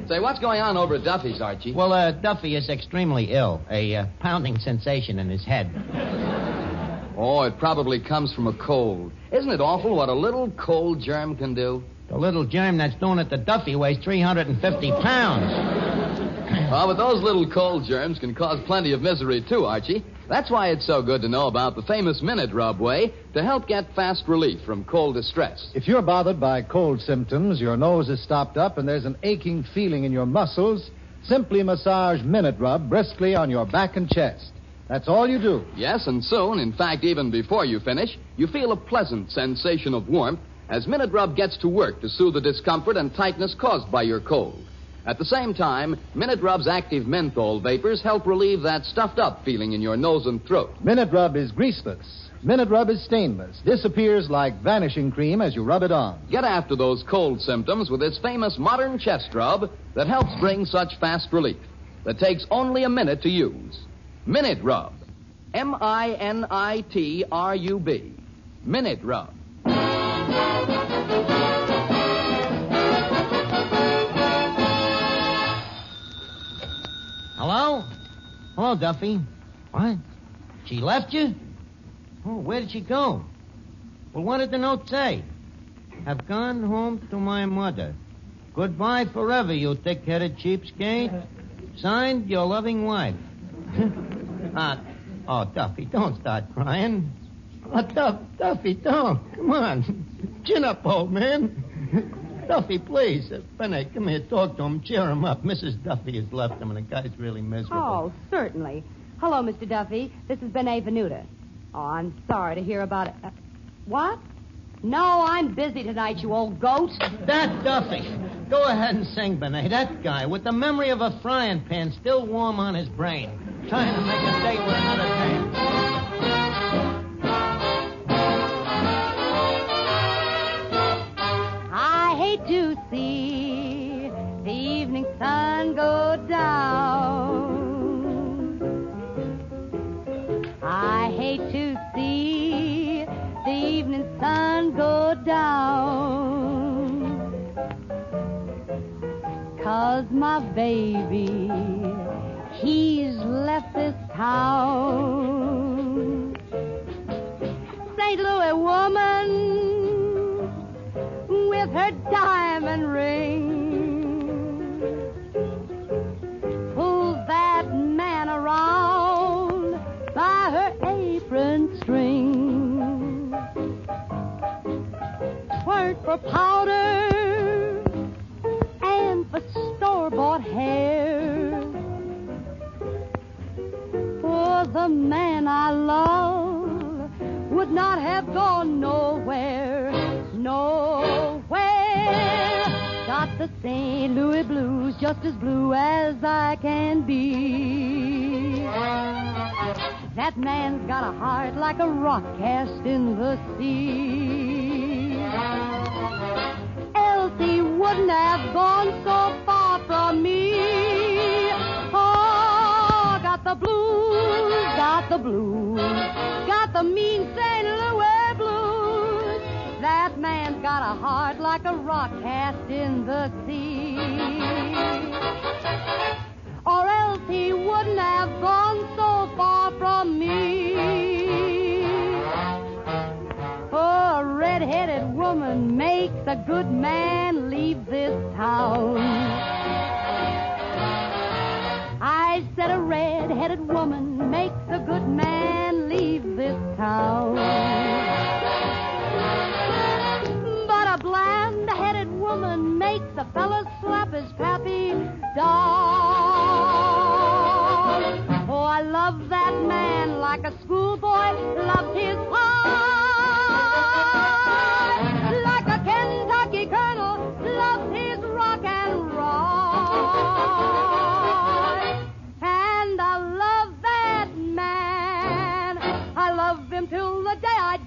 Say, what's going on over at Duffy's, Archie? Well, Duffy is extremely ill. A pounding sensation in his head. Oh, it probably comes from a cold. Isn't it awful what a little cold germ can do? The little germ that's doing it to Duffy weighs 350 pounds. Oh, but those little cold germs can cause plenty of misery, too, Archie. That's why it's so good to know about the famous Minute Rub way to help get fast relief from cold distress. If you're bothered by cold symptoms, your nose is stopped up, and there's an aching feeling in your muscles, simply massage Minute Rub briskly on your back and chest. That's all you do. Yes, and soon, in fact, even before you finish, you feel a pleasant sensation of warmth as Minute Rub gets to work to soothe the discomfort and tightness caused by your cold. At the same time, Minute Rub's active menthol vapors help relieve that stuffed-up feeling in your nose and throat. Minute Rub is greaseless. Minute Rub is stainless. Disappears like vanishing cream as you rub it on. Get after those cold symptoms with this famous modern chest rub that helps bring such fast relief. That takes only a minute to use. Minute Rub. M-I-N-I-T-R-U-B. Minute Rub. Hello? Hello, Duffy. What? She left you? Oh, where did she go? Well, what did the note say? Have gone home to my mother. Goodbye forever, you thick-headed cheapskate. Signed, your loving wife. Oh, Duffy, don't start crying. Oh, Duffy, don't. Come on. Chin up, old man. Duffy, please. Benny, come here. Talk to him. Cheer him up. Mrs. Duffy has left him, and the guy's really miserable. Oh, certainly. Hello, Mr. Duffy. This is Benet Venuta. Oh, I'm sorry to hear about it. What? No, I'm busy tonight, you old goat. That Duffy. Go ahead and sing, Benet. That guy, with the memory of a frying pan still warm on his brain. Trying to make a date with another dame. I hate to see the evening sun go down. I hate to see the evening sun go down. 'Cause my baby, he's left this town. St. Louis woman with her diamond ring pulls that man around by her apron string. 'Tweren't for powder and for store-bought hair, for the man I love would not have gone nowhere, nowhere. Got the St. Louis blues, just as blue as I can be. That man's got a heart like a rock cast in the sea. Else he wouldn't have gone so far from me. Oh, got the blues, got the blues, got the mean St. Louis blues. That man's got a heart like a rock cast in the sea. Or else he wouldn't have gone so far from me. Oh, a red-headed woman makes a good man leave this town. I said a red-headed woman makes a good man leave this town. But a bland-headed woman makes a fella slap his pappy dog. Oh, I love that man like a schoolboy loves his pie. Like a Kentucky colonel loves his rock and roll. And I love that man. I love him till the day I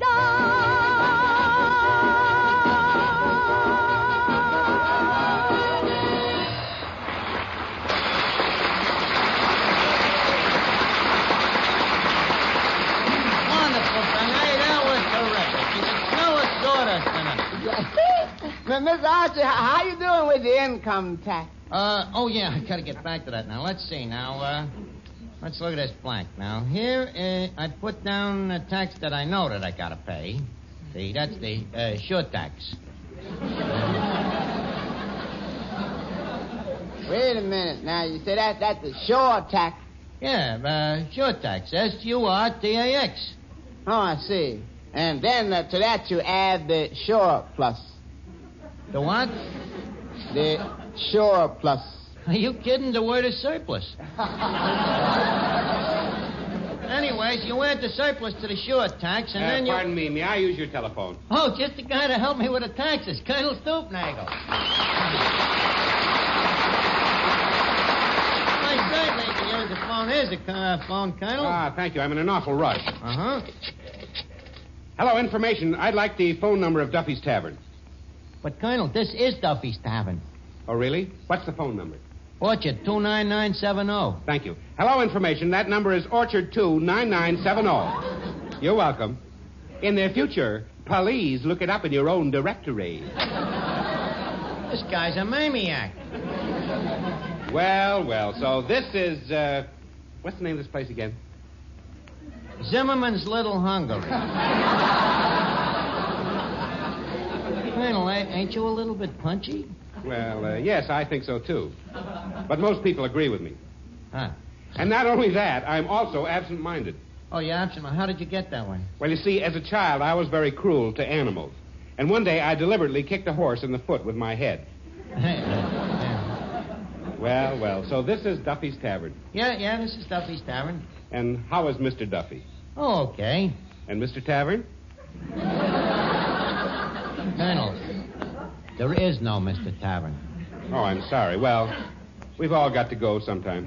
Miss Archie, how you doing with the income tax? Oh, yeah, I gotta get back to that now. Let's see now, let's look at this blank now. Here, I put down the tax that I know that I gotta pay. See, that's the, sure tax. Wait a minute now. You say that's the sure tax? Yeah, sure tax. SURTAX. Oh, I see. And then to that you add the sure plus. The what? The sure plus. Are you kidding? The word is surplus. Anyways, you add the surplus to the sure tax, and then you... Pardon me. May I use your telephone? Oh, just the guy to help me with the taxes, Colonel Stoopnagel. I certainly can use the phone. Here's the phone, Colonel. Ah, thank you. I'm in an awful rush. Uh-huh. Hello, information. I'd like the phone number of Duffy's Tavern. But, Colonel, this is Duffy's Tavern. Oh, really? What's the phone number? Orchard 29970. Thank you. Hello, information. That number is Orchard 29970. You're welcome. In the future, please look it up in your own directory. This guy's a maniac. Well, so this is, what's the name of this place again? Zimmerman's Little Hungary. Colonel, ain't you a little bit punchy? Well, yes, I think so, too. But most people agree with me. Huh. And not only that, I'm also absent-minded. Oh, you're absent. How did you get that way? Well, you see, as a child, I was very cruel to animals. And one day I deliberately kicked a horse in the foot with my head. Well, so this is Duffy's Tavern. Yeah, this is Duffy's Tavern. And how is Mr. Duffy? Oh, okay. And Mr. Tavern? Colonel, there is no Mr. Tavern. Oh, I'm sorry. Well, we've all got to go sometime.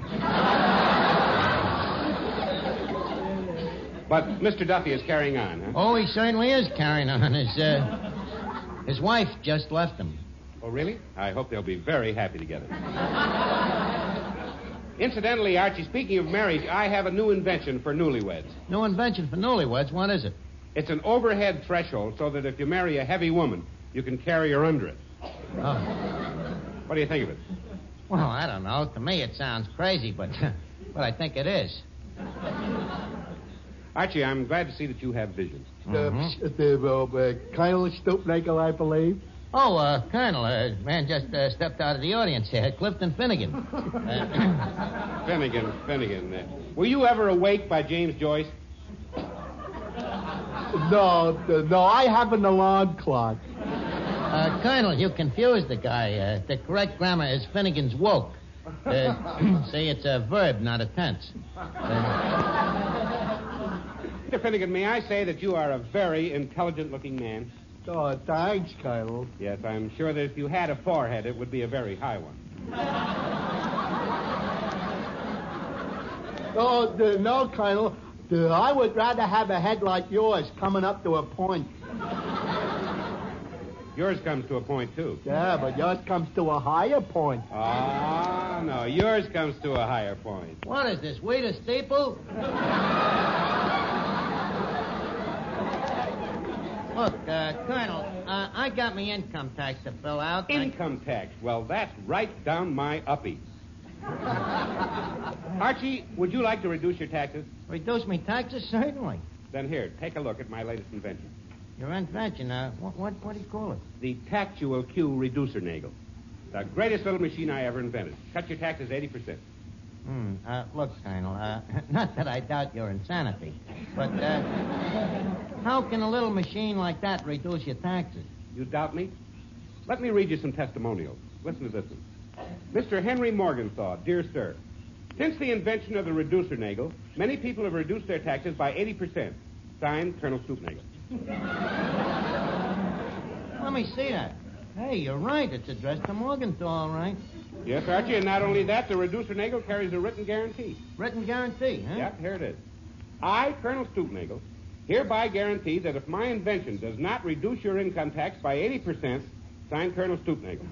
But Mr. Duffy is carrying on, huh? Oh, he certainly is carrying on. His wife just left him. Oh, really? I hope they'll be very happy together. Incidentally, Archie, speaking of marriage, I have a new invention for newlyweds. New invention for newlyweds? What is it? It's an overhead threshold so that if you marry a heavy woman, you can carry her under it. Oh. What do you think of it? Well, I don't know. To me, it sounds crazy, but I think it is. Archie, I'm glad to see that you have vision. Mm-hmm. Colonel Stoopnagel, I believe. Oh, Colonel, man just stepped out of the audience here. Clifton Finnegan. Finnegan. Were you ever awake by James Joyce? No, I have an alarm clock. Colonel, you confused the guy. The correct grammar is Finnegan's woke. See, it's a verb, not a tense. Mr. Finnegan, may I say that you are a very intelligent-looking man? Oh, thanks, Colonel. Yes, I'm sure that if you had a forehead, it would be a very high one. No, Colonel. I would rather have a head like yours coming up to a point. Yours comes to a point, too. Yeah, but yours comes to a higher point. Ah, no, yours comes to a higher point. What is this, wait a staple? Look, Colonel, I got my income tax to fill out. Income tax? Well, that's right down my uppie. Archie, would you like to reduce your taxes? Reduce my taxes? Certainly. Then here, take a look at my latest invention. Your invention? What do you call it? The Tactual Q Reducer Nagel. The greatest little machine I ever invented. Cut your taxes 80%. Look, Colonel, not that I doubt your insanity, but how can a little machine like that reduce your taxes? You doubt me? Let me read you some testimonials. Listen to this one. Mr. Henry Morgenthau, dear sir, since the invention of the reducer nagel, many people have reduced their taxes by 80%. Signed, Colonel Stoopnagel. Let me see that. Hey, you're right. It's addressed to Morgenthau, all right. Yes, Archie, and not only that, the reducer nagel carries a written guarantee. Written guarantee, huh? Yep, here it is. I, Colonel Stoopnagel, hereby guarantee that if my invention does not reduce your income tax by 80%, signed, Colonel Stoopnagel.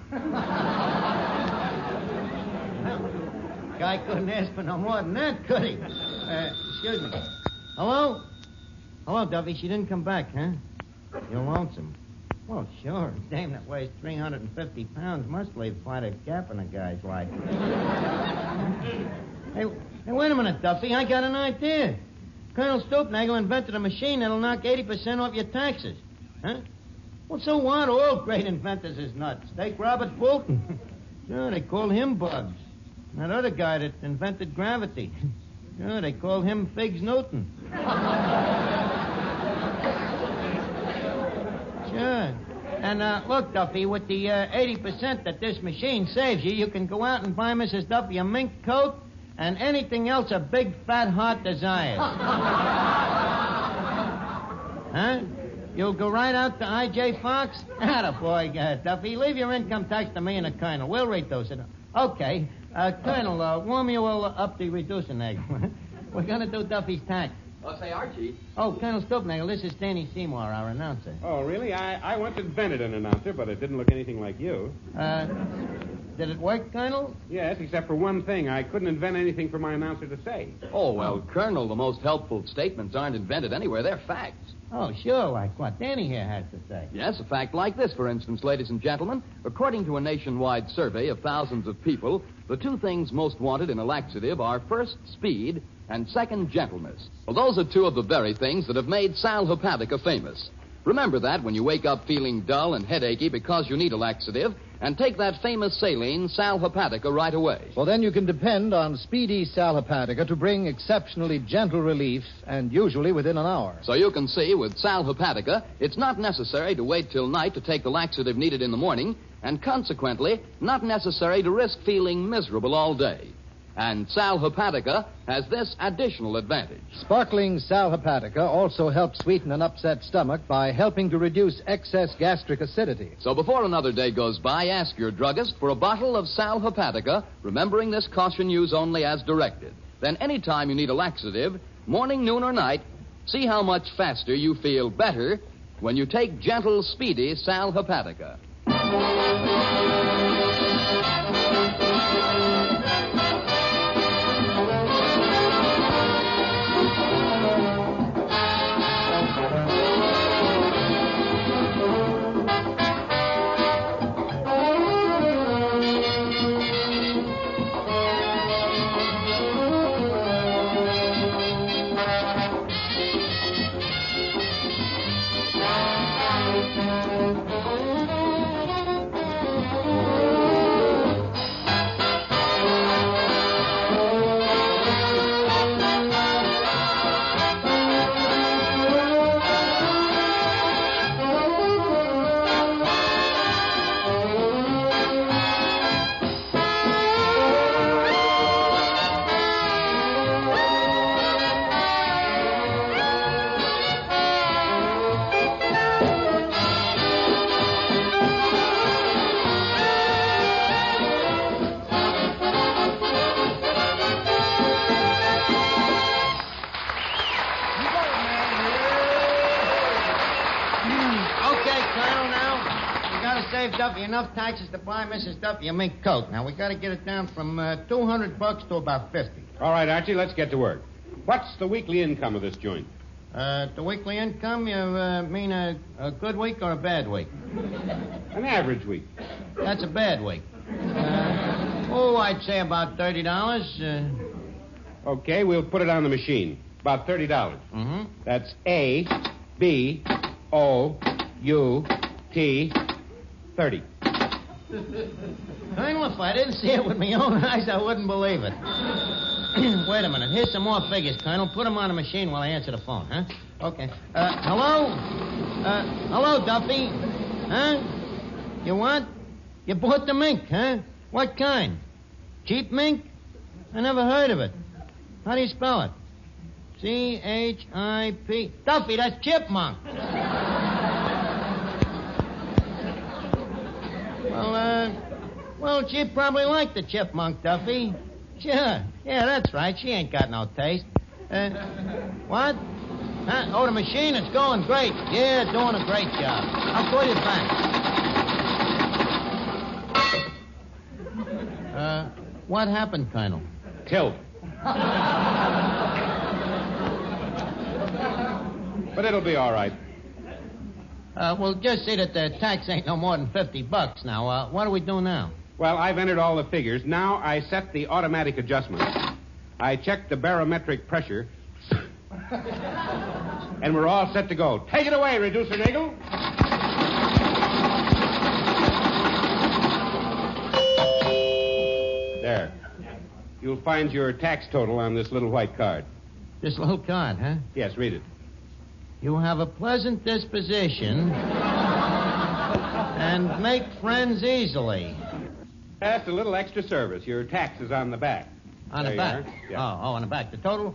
Guy couldn't ask for no more than that, could he? Excuse me. Hello? Hello, Duffy. She didn't come back, huh? You're lonesome. Well, sure. A dame that weighs 350 pounds must leave quite a gap in a guy's life. Hey, wait a minute, Duffy. I got an idea. Colonel Stoopnagel invented a machine that'll knock 80% off your taxes. Huh? Well, so what? All great inventors is nuts. Take Robert Fulton. Sure, they called him Bugs. That other guy that invented gravity. Sure, they called him Figs Newton. Sure. And look, Duffy, with the 80% that this machine saves you, you can go out and buy Mrs. Duffy a mink coat and anything else a big fat heart desires. Huh? You'll go right out to I.J. Fox? Attaboy, Duffy. Leave your income tax to me and the Colonel. We'll reduce it. Okay. Colonel, warm you will up the reducing egg. We're going to do Duffy's tax. Oh, say, Archie. Oh, Colonel Stoopnagel, this is Danny Seymour, our announcer. Oh, really? I once invented an announcer, but it didn't look anything like you. Did it work, Colonel? Yes, except for one thing. I couldn't invent anything for my announcer to say. Oh, well, Colonel, the most helpful statements aren't invented anywhere. They're facts. Oh, sure, like what Danny here has to say. Yes, a fact like this, for instance, ladies and gentlemen. According to a nationwide survey of thousands of people, the two things most wanted in a laxative are first, speed, and second, gentleness. Well, those are two of the very things that have made Sal Hepatica famous. Remember that when you wake up feeling dull and headachy because you need a laxative, and take that famous saline, Sal Hepatica, right away. Well, then you can depend on speedy Sal Hepatica to bring exceptionally gentle relief, and usually within an hour. So you can see, with Sal Hepatica, it's not necessary to wait till night to take the laxative needed in the morning, and consequently, not necessary to risk feeling miserable all day. And Sal Hepatica has this additional advantage. Sparkling Sal Hepatica also helps sweeten an upset stomach by helping to reduce excess gastric acidity. So before another day goes by, ask your druggist for a bottle of Sal Hepatica, remembering this caution use only as directed. Then any time you need a laxative, morning, noon, or night, see how much faster you feel better when you take gentle, speedy Sal Hepatica. Duffy enough taxes to buy Mrs. Duffy a mink coat. Now, we got to get it down from $200 to about $50. All right, Archie, let's get to work. What's the weekly income of this joint? The weekly income, you mean a good week or a bad week? An average week. That's a bad week. I'd say about $30. Okay, we'll put it on the machine. About $30. Mm-hmm. That's A, B, O, U, T, 30. Colonel, if I didn't see it with my own eyes, I wouldn't believe it. Wait a minute. Here's some more figures, Colonel. Put them on the machine while I answer the phone, huh? Okay. Hello? Hello, Duffy? Huh? You what? You bought the mink, huh? What kind? Cheap mink? I never heard of it. How do you spell it? C-H-I-P. Duffy, that's chipmunk. Well, she probably liked the chipmunk, Duffy. Sure. Yeah, that's right. She ain't got no taste. What? Huh? Oh, the machine is going great. Yeah, doing a great job. I'll call you back. What happened, Colonel? Tilt. But it'll be all right. Well, just see that the tax ain't no more than $50 now. What do we do now? Well, I've entered all the figures. Now I set the automatic adjustment. I checked the barometric pressure. And we're all set to go. Take it away, Reducer Nagel. There. You'll find your tax total on this little white card. This little card, huh? Yes, read it. You have a pleasant disposition and make friends easily. That's a little extra service. Your tax is on the back. On there the back? Yeah. Oh, on the back. The total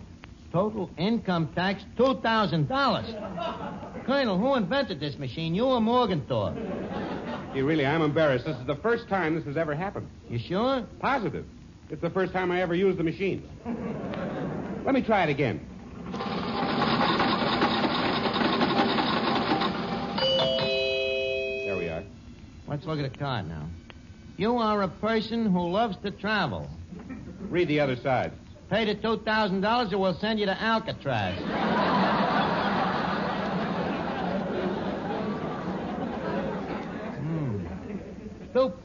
income tax, $2,000. Colonel, who invented this machine, you or Morgenthau? Gee, really, I'm embarrassed. This is the first time this has ever happened. You sure? Positive. It's the first time I ever used the machine. Let me try it again. There we are. Let's look at the card now. You are a person who loves to travel. Read the other side. Pay the $2,000 or we'll send you to Alcatraz.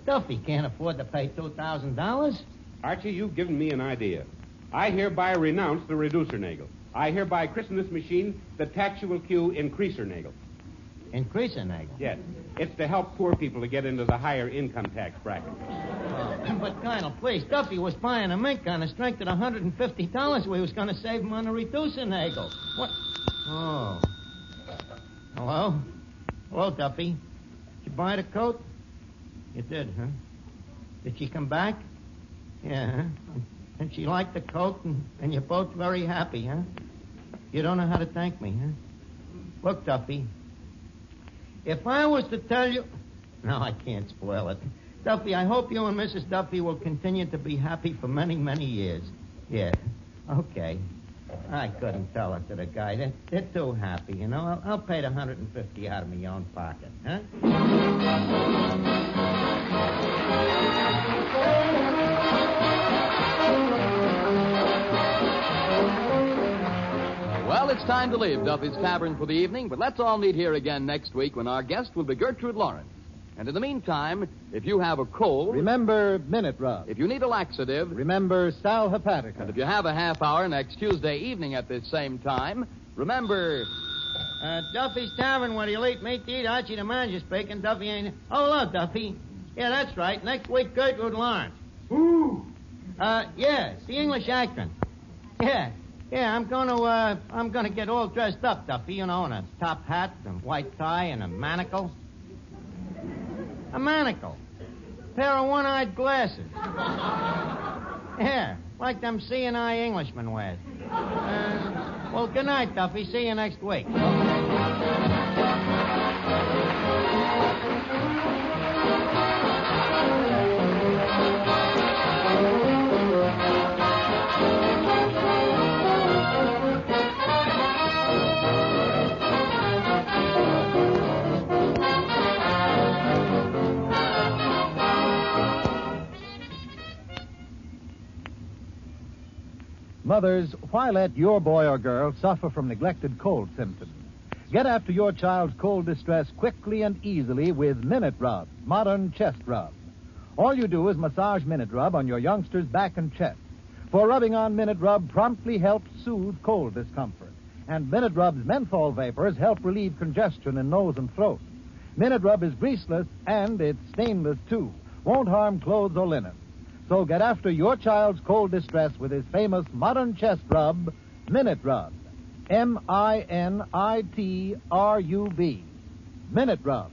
Duffy can't afford to pay $2,000. Archie, you've given me an idea. I hereby renounce the Reducer Nagel. I hereby christen this machine the Tactual Q Increaser Nagel. Increaser Nagel? Yes. It's to help poor people to get into the higher income tax bracket. But, Colonel, please, Duffy was buying a mink on the strength of $150 we was going to save him on the reducer nagel. What? Oh. Hello? Hello, Duffy. Did you buy the coat? You did, huh? Did she come back? Yeah, huh? And she liked the coat, and you're both very happy, huh? You don't know how to thank me, huh? Look, Duffy, if I was to tell you... No, I can't spoil it. Duffy, I hope you and Mrs. Duffy will continue to be happy for many, many years. Yeah, okay. I couldn't tell it to the guy. They're too happy, you know. I'll pay the $150 out of my own pocket, huh? Well, it's time to leave Duffy's Tavern for the evening, but let's all meet here again next week when our guest will be Gertrude Lawrence. And in the meantime, if you have a cold... Remember Minute Rub. If you need a laxative... Remember Sal Hepatica. And if you have a half hour next Tuesday evening at this same time, remember... Duffy's Tavern, where you'll eat meat to eat. Archie the manager speaking. Duffy ain't... Oh, hello, Duffy. Yeah, that's right. Next week, Gertrude Lawrence. Ooh. Yeah, it's the English actress. Yeah, I'm gonna get all dressed up, Duffy, you know, in a top hat and white tie and a manacle. A manacle. Pair of one-eyed glasses. Yeah, like them seeing-eye Englishmen wear. Well, good night, Duffy. See you next week. Mothers, why let your boy or girl suffer from neglected cold symptoms? Get after your child's cold distress quickly and easily with Minute Rub, modern chest rub. All you do is massage Minute Rub on your youngster's back and chest. For rubbing on Minute Rub promptly helps soothe cold discomfort. And Minute Rub's menthol vapors help relieve congestion in nose and throat. Minute Rub is greaseless and it's stainless, too. Won't harm clothes or linen. So get after your child's cold distress with his famous modern chest rub, Minute Rub. M-I-N-I-T-R-U-B. Minute Rub.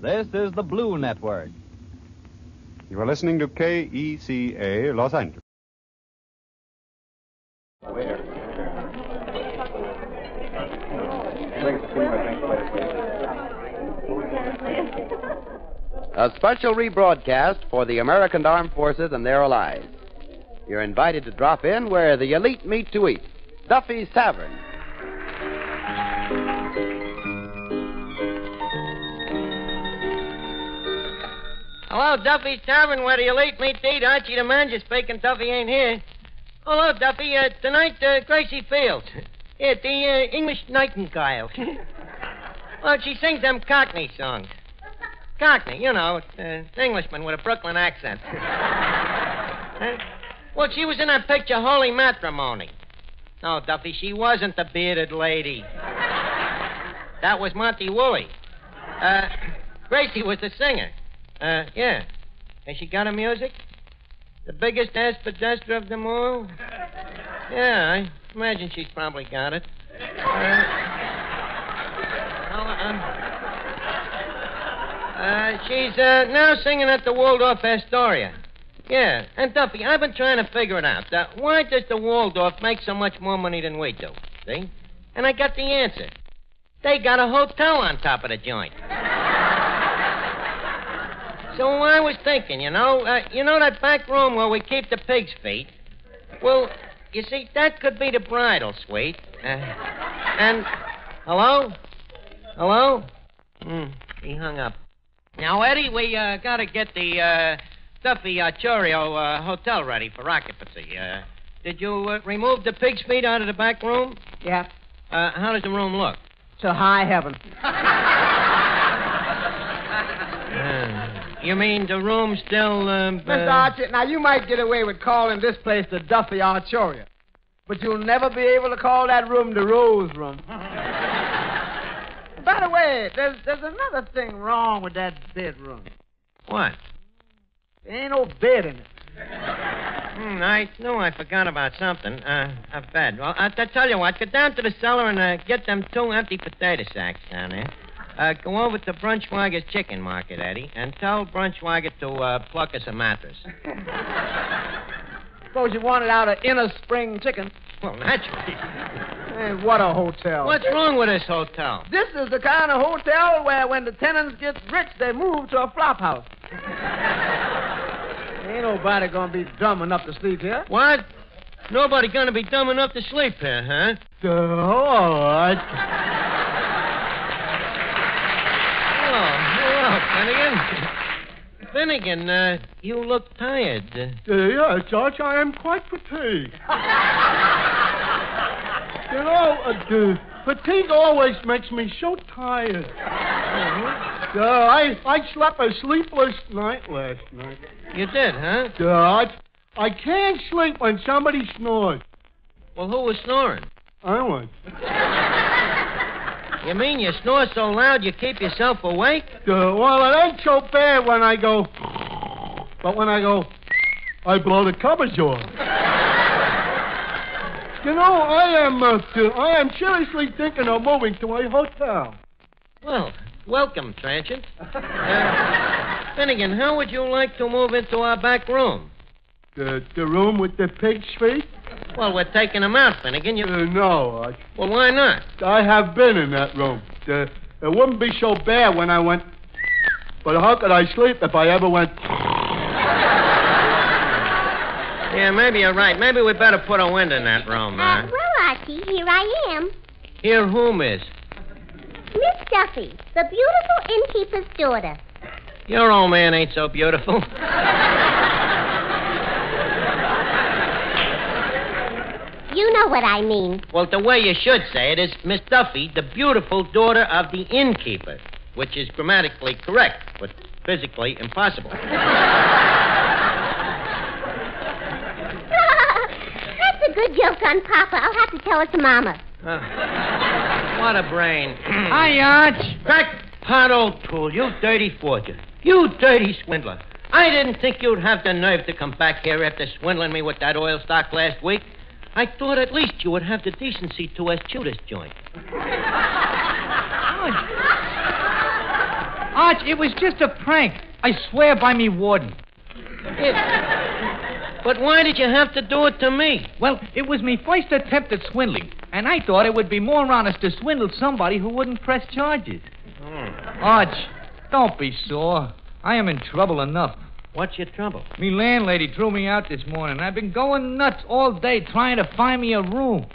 This is the Blue Network. You are listening to KECA Los Angeles. A special rebroadcast for the American Armed Forces and their allies. You're invited to drop in where the elite meet to eat. Duffy's Tavern. Hello, Duffy's Tavern, where the elite meet to eat. Archie the manager speaking. Duffy ain't here. Hello, Duffy. Tonight, Gracie Fields. Yeah, the English Nightingale. Well, she sings them Cockney songs. Cockney, you know, it's Englishman with a Brooklyn accent. Well, she was in that picture, Holy Matrimony. No, Duffy, she wasn't the bearded lady. That was Monty Woolley. Gracie was the singer. Yeah. Has she got her music? The biggest aspidestra of them all? Yeah, I imagine she's probably got it. She's now singing at the Waldorf Astoria. Yeah, and Duffy, I've been trying to figure it out. Why does the Waldorf make so much more money than we do? See? And I got the answer. They got a hotel on top of the joint. So I was thinking, you know that back room where we keep the pig's feet? Well, you see, that could be the bridal suite. And, hello? Hello? He hung up. Now, Eddie, we got to get the Duffy Chorio hotel ready for occupancy. Did you remove the pig's feet out of the back room? Yeah. How does the room look? To high heaven. You mean the room still, Mr. Archie, now you might get away with calling this place the Duffy Archoria, but you'll never be able to call that room the Rose Room. By the way, there's another thing wrong with that bedroom. What? There ain't no bed in it. I knew I forgot about something. A bed. Well, I'll tell you what. Go down to the cellar and get them 2 empty potato sacks down there. Go over to Brunschweiger's chicken market, Eddie, and tell Brunschweiger to pluck us a mattress. Suppose you want it out of Inner Spring Chicken. Well, naturally. Hey, what a hotel. What's wrong with this hotel? This is the kind of hotel where when the tenants get rich, they move to a flop house. Ain't nobody gonna be dumb enough to sleep here. What? Nobody gonna be dumb enough to sleep here, huh? All right. Hello, Finnegan. Finnegan, you look tired. Yes, Arch, I am quite fatigued. You know, fatigue always makes me so tired. I slept a sleepless night last night. You did, huh? I can't sleep when somebody snores. Well, who was snoring? I was. You mean you snore so loud you keep yourself awake? Well, it ain't so bad when I go... But when I go... I blow the covers off. You know, I am seriously thinking of moving to a hotel. Well, welcome, Transient. Finnegan, how would you like to move into our back room? The room with the pig's feet? Well, we're taking them out, Finnegan. No. Well, why not? I have been in that room. It wouldn't be so bad when I went... But how could I sleep if I ever went... Yeah, maybe you're right. Maybe we better put a window in that room, Well, Archie, here I am. Here who, miss? Miss Duffy, the beautiful innkeeper's daughter. Your old man ain't so beautiful. You know what I mean. Well, the way you should say it is Miss Duffy, the beautiful daughter of the innkeeper, which is grammatically correct, but physically impossible. That's a good joke on Papa. I'll have to tell it to Mama. What a brain. Hi, Arch. Crackpot old tool, you dirty forger. You dirty swindler. I didn't think you'd have the nerve to come back here after swindling me with that oil stock last week. I thought at least you would have the decency to eschew this joint. Arch, it was just a prank. I swear by me warden. But why did you have to do it to me? Well, it was me first attempt at swindling, and I thought it would be more honest to swindle somebody who wouldn't press charges. Arch, don't be sore. I am in trouble enough. What's your trouble? Me landlady threw me out this morning. I've been going nuts all day trying to find me a room.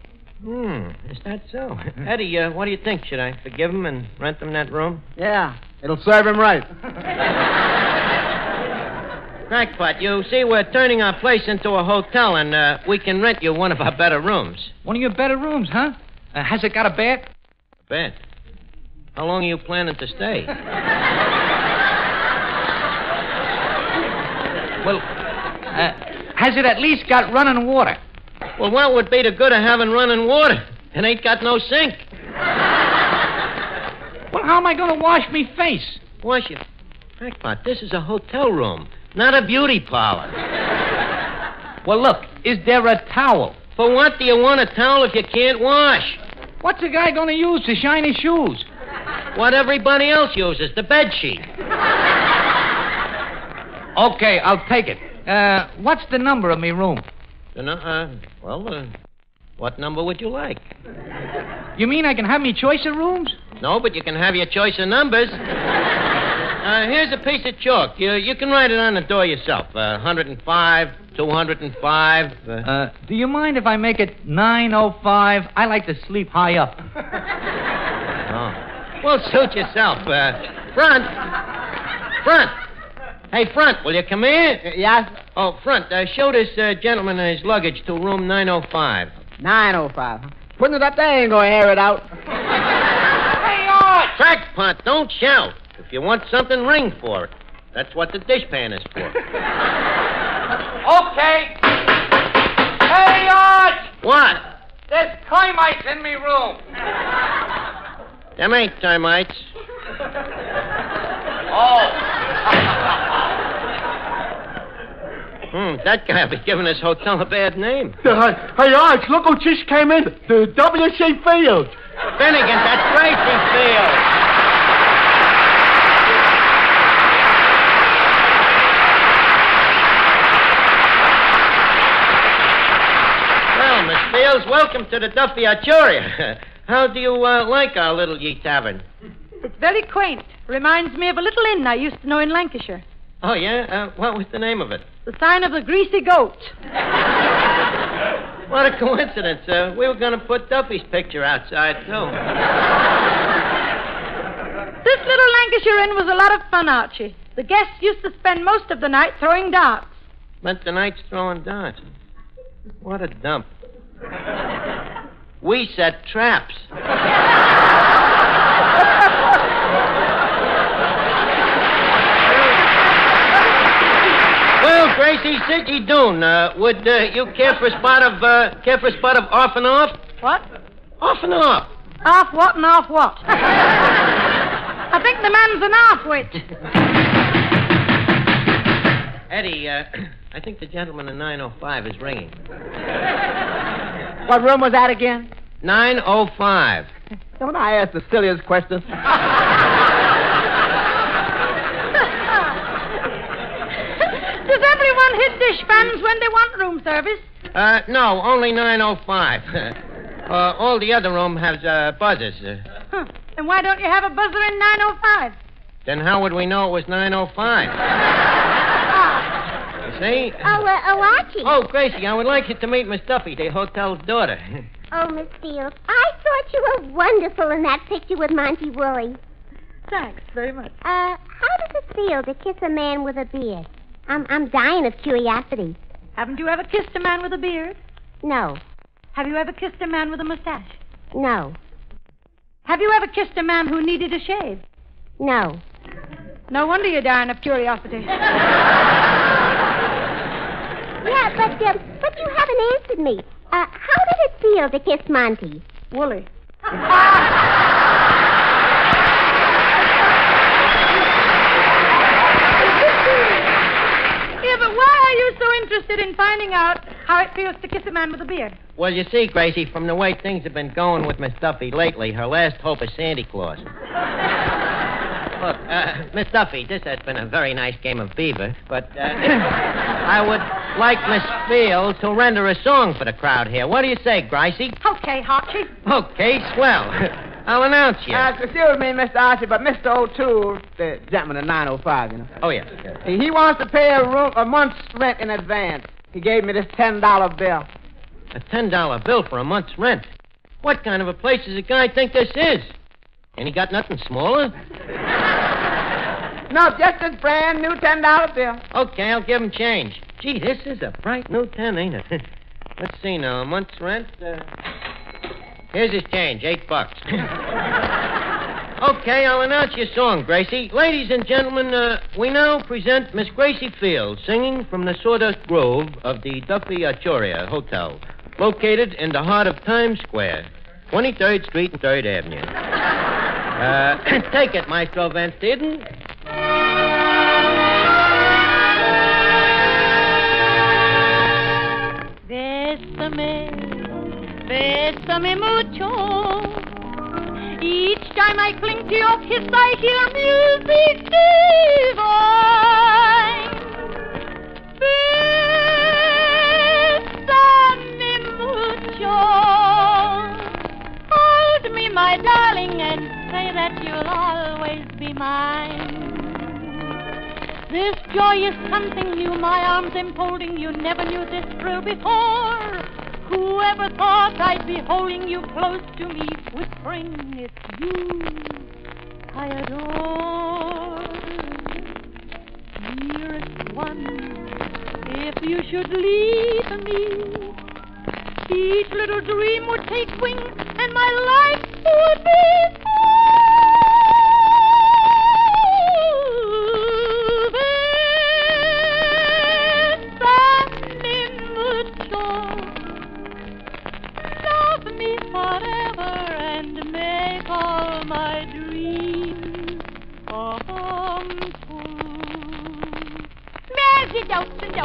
Is that so? Eddie, what do you think? Should I forgive him and rent him that room? Yeah, it'll serve him right. Crackpot, you see, we're turning our place into a hotel, and we can rent you one of our better rooms. One of your better rooms, huh? Has it got a bed? A bed? How long are you planning to stay? Well, has it at least got running water? Well, what would be the good of having running water? It ain't got no sink. Well, how am I going to wash me face? Wash it? Crackpot, this is a hotel room, not a beauty parlor. Well, look, is there a towel? For what do you want a towel if you can't wash? What's a guy going to use to shine his shoes? What everybody else uses, the bed sheet. Okay, I'll take it. What's the number of me room? What number would you like? You mean I can have me choice of rooms? No, but you can have your choice of numbers. Here's a piece of chalk. You can write it on the door yourself. 105, 205. Do you mind if I make it 905? I like to sleep high up. Oh. Well, suit yourself. Front. Hey, Front, will you come here? Yes? Oh, Front, show this gentleman his luggage to room 905. 905. Putting it up there ain't gonna air it out. Hey, Crackpot, don't shout. If you want something, ring for it. That's what the dishpan is for. Okay. Hey, Arch! What? There's termites in me room. Them ain't termites. Oh. That guy'll be giving this hotel a bad name. Hey, Arch, look who just came in. The W.C. Fields. Finnegan, that's Gracie Fields. Well, Miss Fields, welcome to the Duffy Arturia. How do you like our little ye tavern? It's very quaint. Reminds me of a little inn I used to know in Lancashire. Oh, yeah? What was the name of it? The Sign of the Greasy Goat. What a coincidence. We were going to put Duffy's picture outside, too. This little Lancashire inn was a lot of fun, Archie. The guests used to spend most of the night throwing darts. Spent the nights throwing darts. What a dump. We set traps. Well, Gracie, Sidney Doon, would you care for a spot of off and off? What? Off and off. Off what and off what? I think the man's an half-wit. Eddie, I think the gentleman in 905 is ringing. What room was that again? 905. Don't I ask the silliest questions? Does everyone hit dishpans when they want room service? No, only 905. All the other room has buzzers. Then why don't you have a buzzer in 905? Then how would we know it was 905? You see? Archie. Oh, Gracie, I would like you to meet Miss Duffy, the hotel's daughter. Oh, Miss Fields, I thought you were wonderful in that picture with Monty Woolley. Thanks very much. How does it feel to kiss a man with a beard? I'm dying of curiosity. Haven't you ever kissed a man with a beard? No. Have you ever kissed a man with a mustache? No. Have you ever kissed a man who needed a shave? No. No wonder you're dying of curiosity. Yeah, but you haven't answered me. How did it feel to kiss Monty? Woolley. Yeah, but why are you so interested in finding out how it feels to kiss a man with a beard? Well, you see, Gracie, from the way things have been going with Miss Duffy lately, her last hope is Santa Claus. Look, Miss Duffy, this has been a very nice game of beaver, but I would like Miss Fields to render a song for the crowd here. What do you say, Gracie? Okay, Archie. Okay, swell. I'll announce you. Excuse me, Mr. Archie, but Mr. O'Toole, the gentleman at 905, you know. Oh, yeah. He wants to pay a month's rent in advance. He gave me this $10 bill. A $10 bill for a month's rent? What kind of a place does a guy think this is? Ain't he got nothing smaller? No, just this brand new $10 bill. Okay, I'll give him change. Gee, this is a bright new 10, ain't it? Let's see now, a month's rent. Here's his change, $8. Okay, I'll announce your song, Gracie. Ladies and gentlemen, we now present Miss Gracie Fields singing from the Sawdust Grove of the Duffy Arturia Hotel, located in the heart of Times Square, 23rd Street and 3rd Avenue. Take it, Maestro Van Steeden. Bésame mucho. Each time I cling to your kiss, I hear music divine. Bésame mucho. Hold me, my darling, and say that you'll always be mine. This joy is something new, my arms enfolding you. Never knew this thrill before. Whoever thought I'd be holding you close to me, whispering it's you I adore. Dearest one, if you should leave me, each little dream would take wing and my life would be full.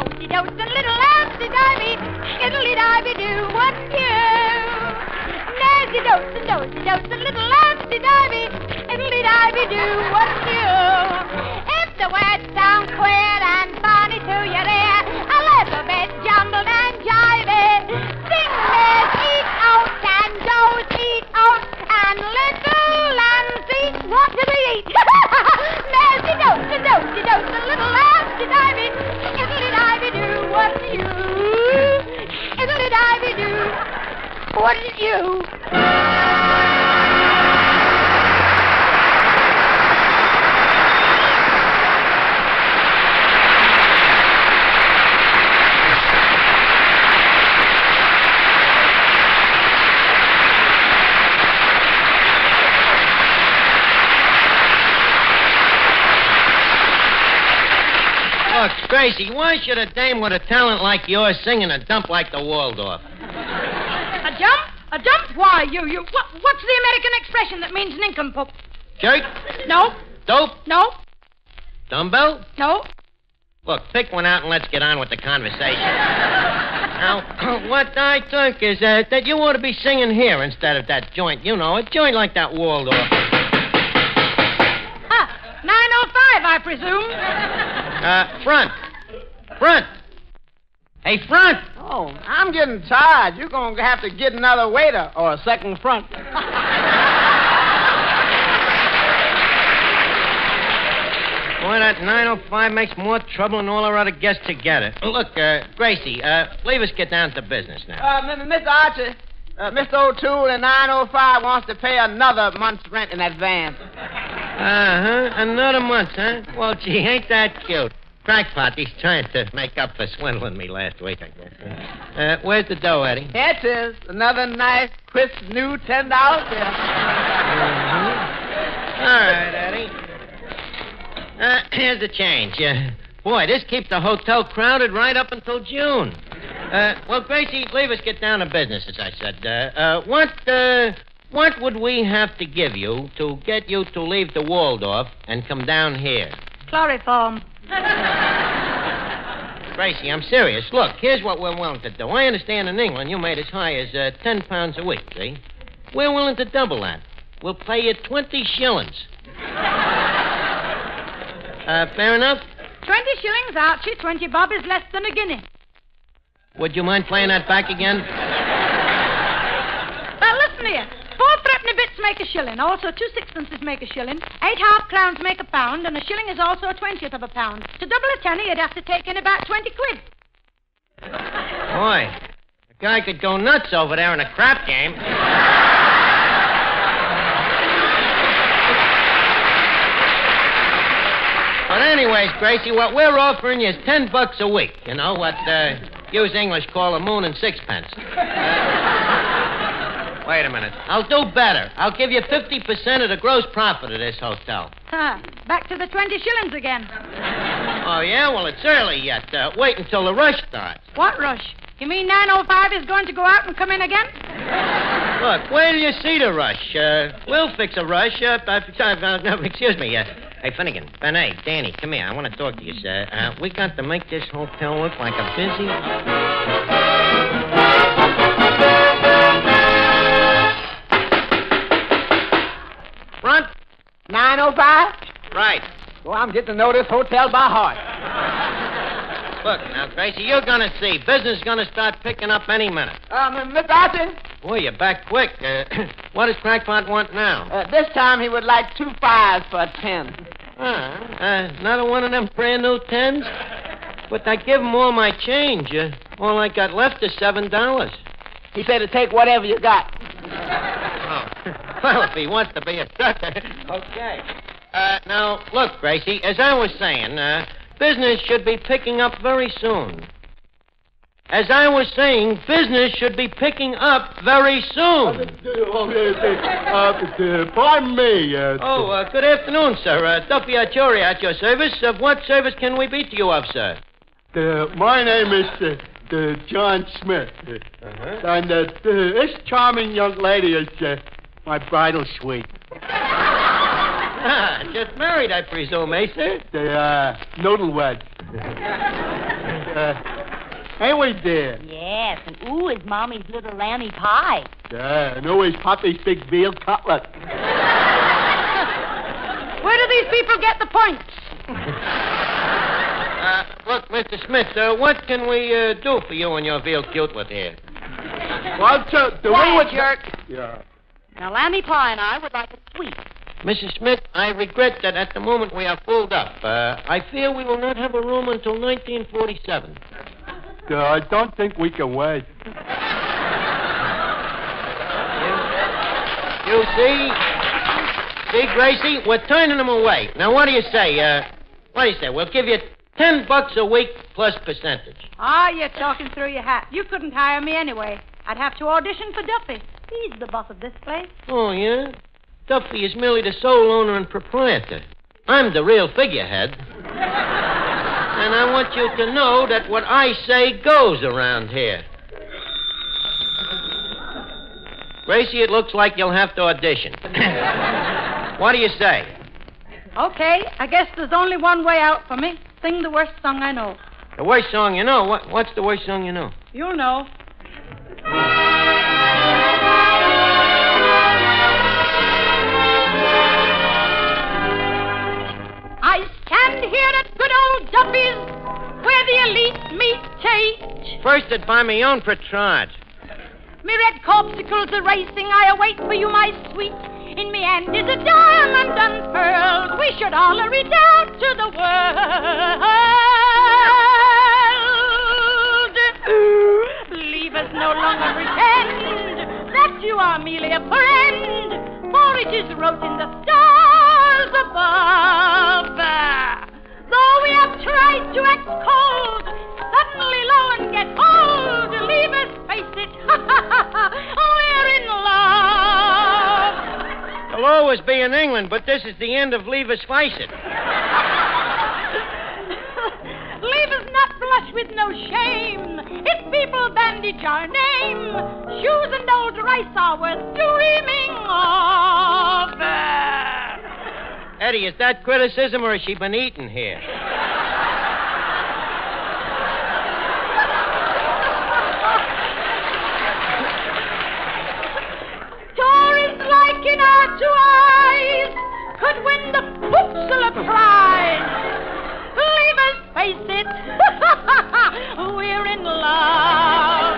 do-si-dos, and little lamsy-divey, skiddly-divey-do, what's new? Nazy-dos, and dozy-dos, and little lamsy-divey, skiddly-divey-do, what's new? If the words sound queer and funny to your ear, a little bit jumbled and jivey, sing there's eat oats and does eat oats, and little lambs eat what do they eat? Nazy-dos, and dozy-dos, and little lamsy-divey, skiddly-divey-do, what's new? Skiddly-divey-do, what's new? Look, Gracie, why should a dame with a talent like yours sing in a dump like the Waldorf? A jump? A jump? Why, you, what's the American expression that means nincompoop? Jerk? No. Dope? No. Dumbbell? No. Look, pick one out and let's get on with the conversation. Now, what I think is that you ought to be singing here instead of that joint. You know, a joint like that Waldorf. 905, I presume. Front. Front. Hey, front. Oh, I'm getting tired. You're going to have to get another waiter or a second front. Boy, that 905 makes more trouble than all our other guests together. Look, Gracie, leave us get down to business now. Mr. Archie, Mr. O'Toole in 905 wants to pay another month's rent in advance. Uh-huh. Another month, huh? Well, gee, ain't that cute? Crackpot, he's trying to make up for swindling me last week, I guess. Where's the dough, Eddie? Here it is. Another nice, crisp, new $10 bill. Mm-hmm. All right, Eddie. Here's the change. Boy, this keeps the hotel crowded right up until June. Well, Gracie, leave us get down to business, as I said. What would we have to give you to get you to leave the Waldorf and come down here? Chloroform. Gracie, I'm serious. Look, here's what we're willing to do. I understand in England you made as high as 10 pounds a week, see? We're willing to double that. We'll pay you 20 shillings. Fair enough? 20 shillings, Archie. 20 bob is less than a guinea. Would you mind playing that back again? Well, listen here. 4 threepenny bits make a shilling. Also, 2 sixpences make a shilling. 8 half-crowns make a pound, and a shilling is also a 20th of a pound. To double a penny, you'd have to take in about 20 quid. Boy, a guy could go nuts over there in a crap game. But anyways, Gracie, what we're offering you is $10 a week. You know, what use English call a moon and sixpence. Wait a minute. I'll do better. I'll give you 50% of the gross profit of this hotel. Back to the 20 shillings again. Oh, yeah? Well, it's early yet. Wait until the rush starts. What rush? You mean 905 is going to go out and come in again? Look, wait till you see the rush. We'll fix a rush. Excuse me. Hey, Finnegan, Benet, Danny, come here. I want to talk to you, sir. We got to make this hotel look like a busy... Front? 905? Right. Well, I'm getting to know this hotel by heart. Look, now, Gracie, you're going to see. Business is going to start picking up any minute. Mr. Archie? Boy, you're back quick. What does Crackpot want now? This time he would like 2 5s for a 10. Another one of them brand new 10s? But I give him all my change. All I got left is $7. He said to take whatever you got. Well, if he wants to be a sucker. Okay. Now, look, Gracie, as I was saying, business should be picking up very soon. As I was saying, business should be picking up very soon. Pardon me. Good afternoon, sir. Duffy Archuri at your service. Of what service can we be to you of, sir? My name is John Smith. And this charming young lady is my bridal suite. Just married, I presume, eh, sir? The noodleweds. Ain't we, dear? Yes, and ooh is Mommy's little lammy pie. Yeah, and who is Papa's big veal cutlet? Where do these people get the points? Look, Mr. Smith, what can we do for you and your veal cutlet here? Well, the way Quiet, jerk. Yeah. Now, Lammy Pie and I would like a sweet. Mrs. Smith, I regret that at the moment we are filled up. I fear we will not have a room until 1947. I don't think we can wait. You see? See, Gracie, we're turning them away. Now, what do you say? We'll give you $10 a week plus percentage. Ah, you're talking through your hat. You couldn't hire me anyway. I'd have to audition for Duffy. He's the boss of this place. Oh, yeah? Duffy is merely the sole owner and proprietor. I'm the real figurehead. And I want you to know that what I say goes around here. Gracie, it looks like you'll have to audition. What do you say? Okay, I guess there's only one way out for me. Sing the worst song I know. The worst song you know? What's the worst song you know? You'll know. I stand here at good old Duffy's, where the elite meet Tate. First, I'd buy my own Petrard. Me red corpuscles are racing, I await for you, my sweet. In me hand is a diamond unfurled. We should all reach out to the world. Leave us no longer pretend that you are merely a friend, for it is wrote in the stars above. Though we have tried to act cold, suddenly lo and get bold. Leave us face it, we're in love. It'll always be in England, but this is the end of Leave Us Face It. Leave us not blush with no shame if people bandage our name. Shoes and old rice are worth dreaming of. Eddie, is that criticism or has she been eating here? Stories like in our two eyes could win the Pupsula Prize. Leave us face it, we're in love.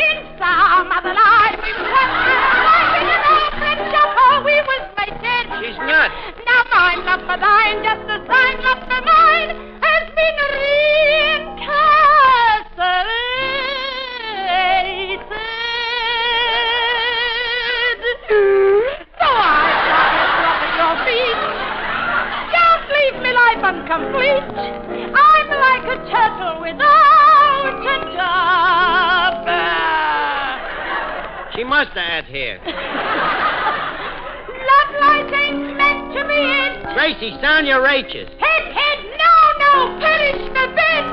In some other life we were like in an open shop, we was making. She's not. Now my love for thine, just as thine love for mine, has been reincarcerated. So I drop at your feet. Don't leave me life incomplete. I'm like a turtle without a dove. She must have had hair. Love life ain't meant to be it. Gracie, sound your H's. Head, no, perish the bed.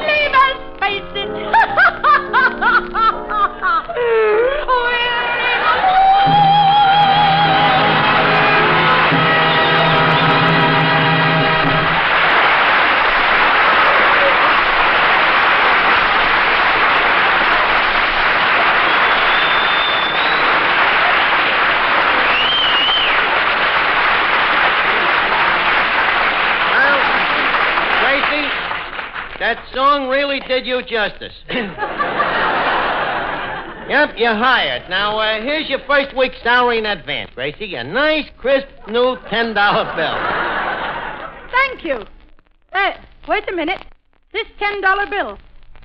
Leave us face it. We're in That song really did you justice. Yep, you're hired. Now, here's your first week's salary in advance, Gracie. A nice, crisp, new $10 bill. Thank you. Wait a minute. This $10 bill.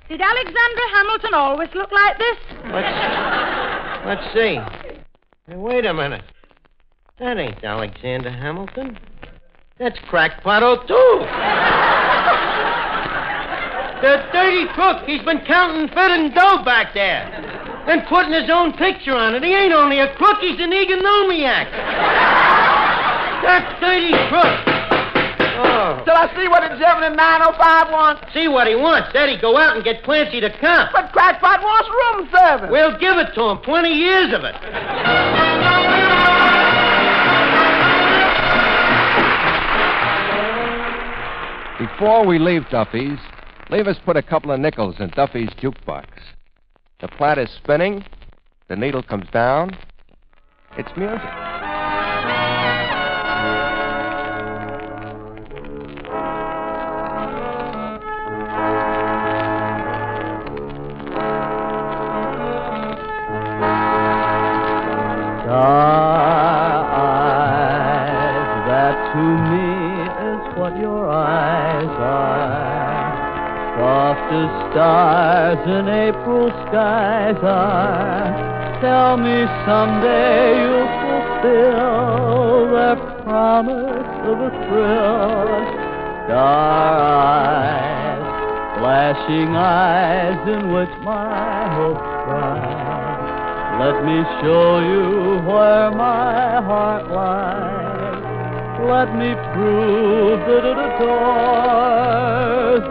Did Alexander Hamilton always look like this? Let's see. Hey, wait a minute. That ain't Alexander Hamilton. That's Crackpot O'Toole. The dirty crook. He's been counting fitting dough back there and putting his own picture on it. He ain't only a crook, he's an egomaniac. That dirty crook. Oh. Shall I see what the gentleman in 905 wants? See what he wants. Eddie, go out and get Clancy to come. But Crackpot wants room service. We'll give it to him. 20 years of it. Before we leave Duffy's, Leave us put a couple of nickels in Duffy's jukebox. The plant is spinning. The needle comes down. It's music. Eyes, that to me is what your eyes are. Soft as stars in April skies are. Tell me someday you'll fulfill their promise of a thrill. Star eyes, flashing eyes in which my hopes rise. Let me show you where my heart lies. Let me prove that it adores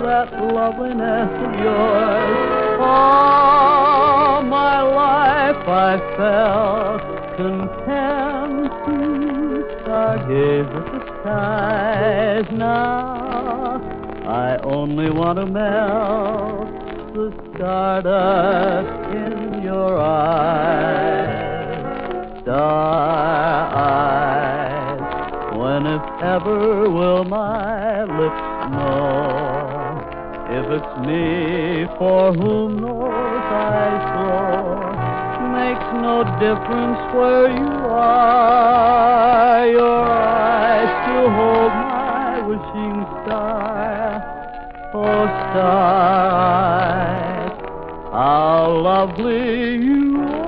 that loveliness of yours. All my life I felt content to stargaze at the skies. Now I only want to melt the stardust in your eyes. Star eyes, when if ever will my lips know if it's me for whom those eyes glow? Makes no difference where you are. Your eyes still hold my wishing star. Oh, star eyes, how lovely you are.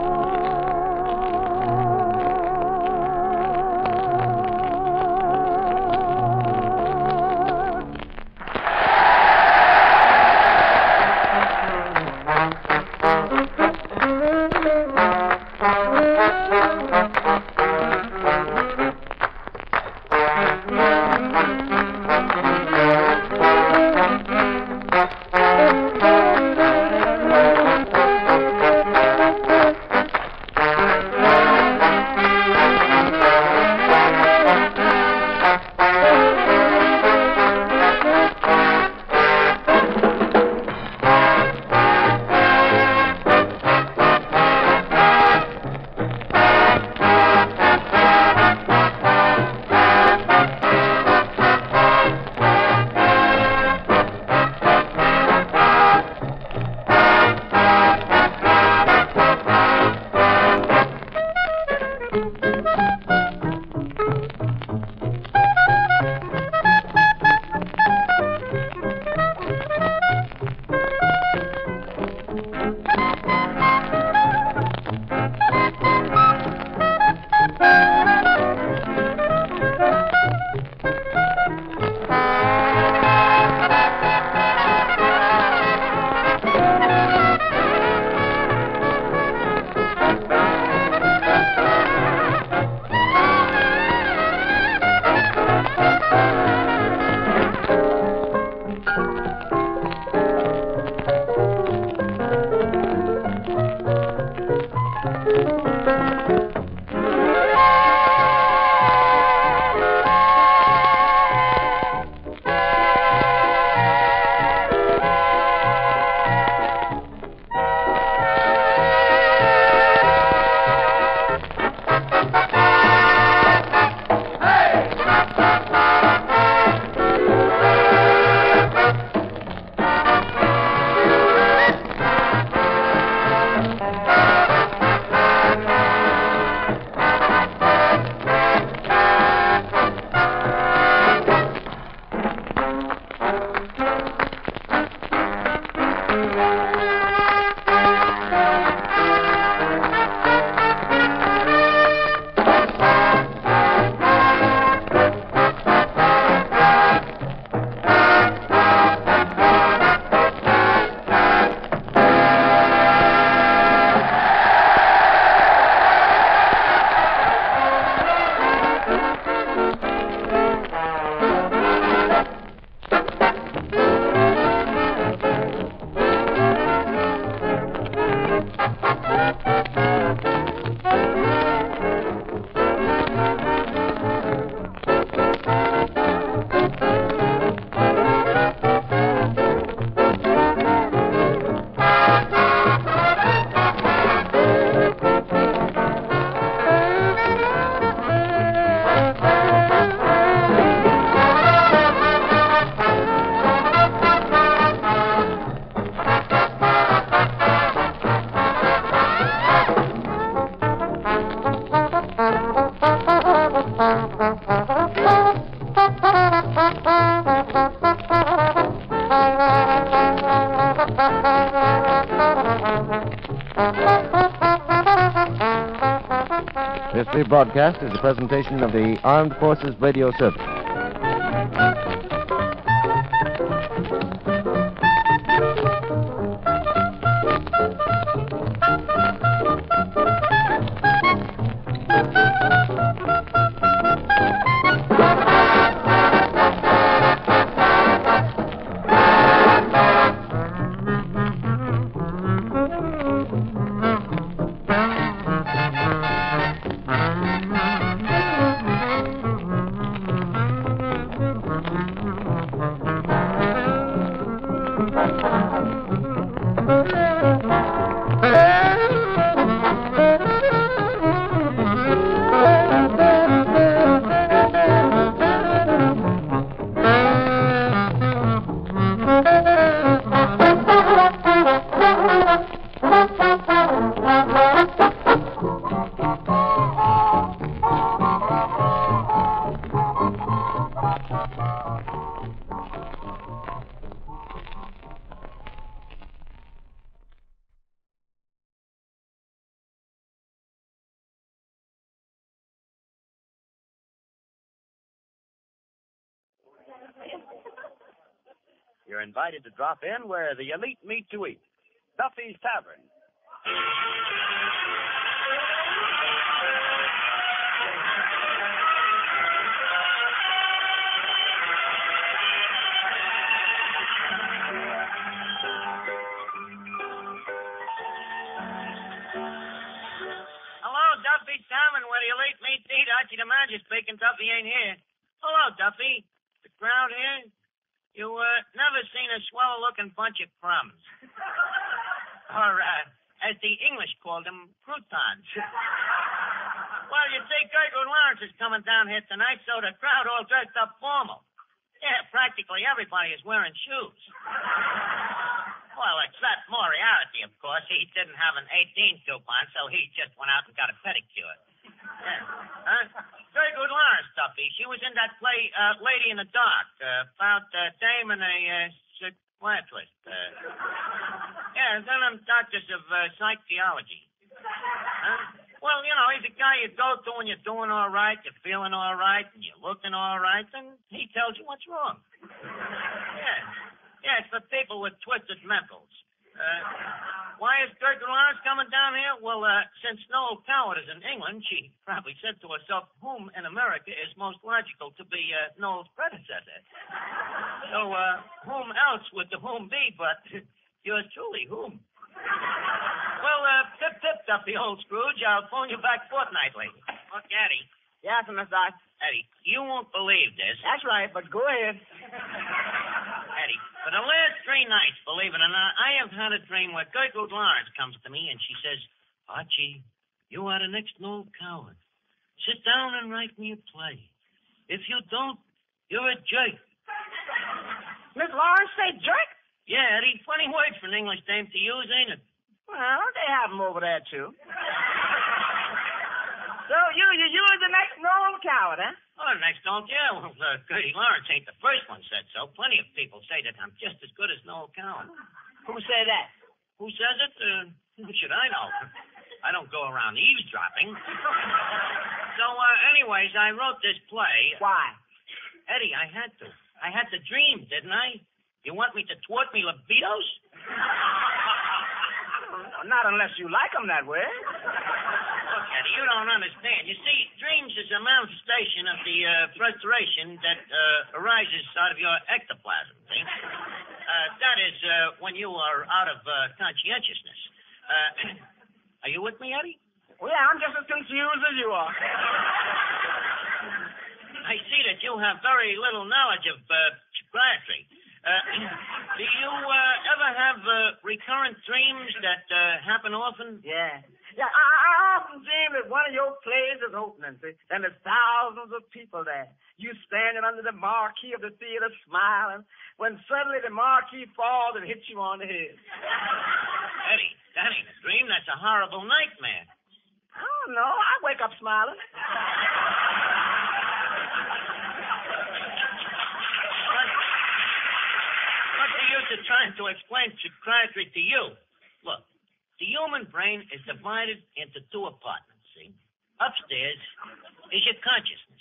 This rebroadcast is a presentation of the Armed Forces Radio Service. You're invited to drop in where the elite meet to eat. Duffy's Tavern. Hello, Duffy's Tavern, where the elite meet to eat. Archie the manager speaking. Duffy ain't here. Hello, Duffy. The crowd here? You never seen a swell-looking bunch of crumbs. Or, as the English called them, croutons. Well, you see, Gertrude Lawrence is coming down here tonight, so the crowd all dressed up formal. Yeah, practically everybody is wearing shoes. Well, except Moriarty, of course. He didn't have an 18 coupon, so he just went out and got a pedicure. Yeah. Huh? Gertrude Lawrence, Duffy. She was in that play, Lady in the Dark, about a dame and a psychiatrist. Yeah, they're them doctors of psychology. Huh? Well, you know, he's a guy you go to when you're doing all right, you're feeling all right, and you're looking all right, and he tells you what's wrong. Yeah. Yeah, it's for people with twisted mentals. Why is Gertrude Lawrence coming down here? Well, since Noel Coward is in England, she probably said to herself, whom in America is most logical to be Noel's predecessor? So, whom else would the whom be but yours truly, whom? Well, tip, Duffy, old Scrooge. I'll phone you back fortnightly. Look, Eddie. Yes, Miss Doc. Eddie, you won't believe this. That's right, but go ahead. Eddie, for the last 3 nights, believe it or not, I have had a dream where Gertrude Lawrence comes to me and she says, Archie, you are the next Noel Coward. Sit down and write me a play. If you don't, you're a jerk. Miss Lawrence say jerk? Yeah, Eddie, funny word for an English dame to use, ain't it? Well, they have them over there, too. So you are the next Noel Coward, huh? Oh, the next don't you? Well, Gertie Lawrence ain't the first one said so. Plenty of people say that I'm just as good as Noel Coward. Who say that? Who says it? Who should I know? I don't go around eavesdropping. So, anyways, I wrote this play. Why? Eddie, I had to. I had to dream, didn't I? You want me to thwart me libidos? Not unless you like them that way. Look, Eddie, you don't understand. You see, dreams is a manifestation of the frustration that arises out of your ectoplasm, see? That is when you are out of conscientiousness. Are you with me, Eddie? Well, yeah, I'm just as confused as you are. I see that you have very little knowledge of psychiatry. Do you ever have recurrent dreams that happen often? Yeah. Yeah, I often dream that one of your plays is opening, see, and there's thousands of people there. You standing under the marquee of the theater smiling, when suddenly the marquee falls and hits you on the head. Eddie, that ain't a dream. That's a horrible nightmare. I don't know. I wake up smiling. What's the use of trying to explain psychiatry to you? Look, the human brain is divided into 2 apartments, see? upstairs is your consciousness.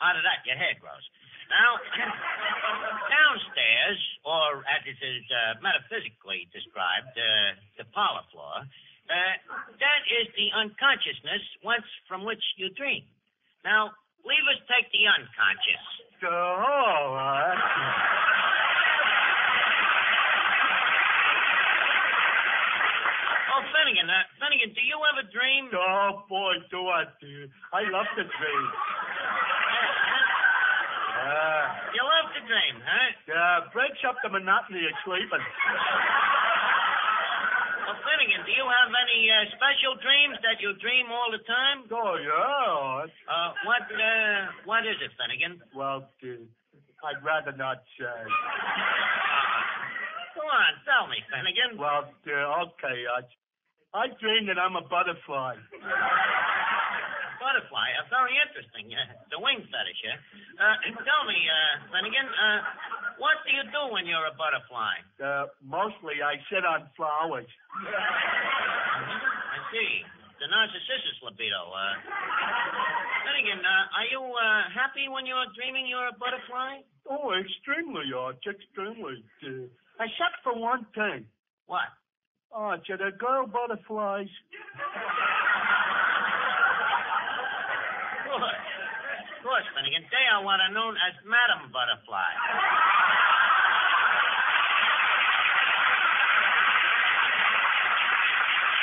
Out of that, your hair grows. Now, downstairs, or as it is metaphysically described, the parlor floor, that is the unconsciousness once from which you dream. Now, leave us take the unconscious. Finnegan, do you ever dream? Oh, boy, do I, dear. I love to dream. You love to dream, huh? Yeah, breaks up the monotony of sleeping. Well, Finnegan, do you have any special dreams that you dream all the time? Oh, yeah. What is it, Finnegan? Well, I'd rather not say. Go on, tell me, Finnegan. Well, okay, I dream that I'm a butterfly. Butterfly? Very interesting. The wing fetish, Tell me, Finnegan, what do you do when you're a butterfly? Mostly I sit on flowers. I see. The Narcissus libido. Finnegan, are you happy when you're dreaming you're a butterfly? Oh, extremely, Arch, extremely. Except for one thing. What? Arch, are the girl butterflies? Of course, Finnegan. They are what are known as Madam Butterfly.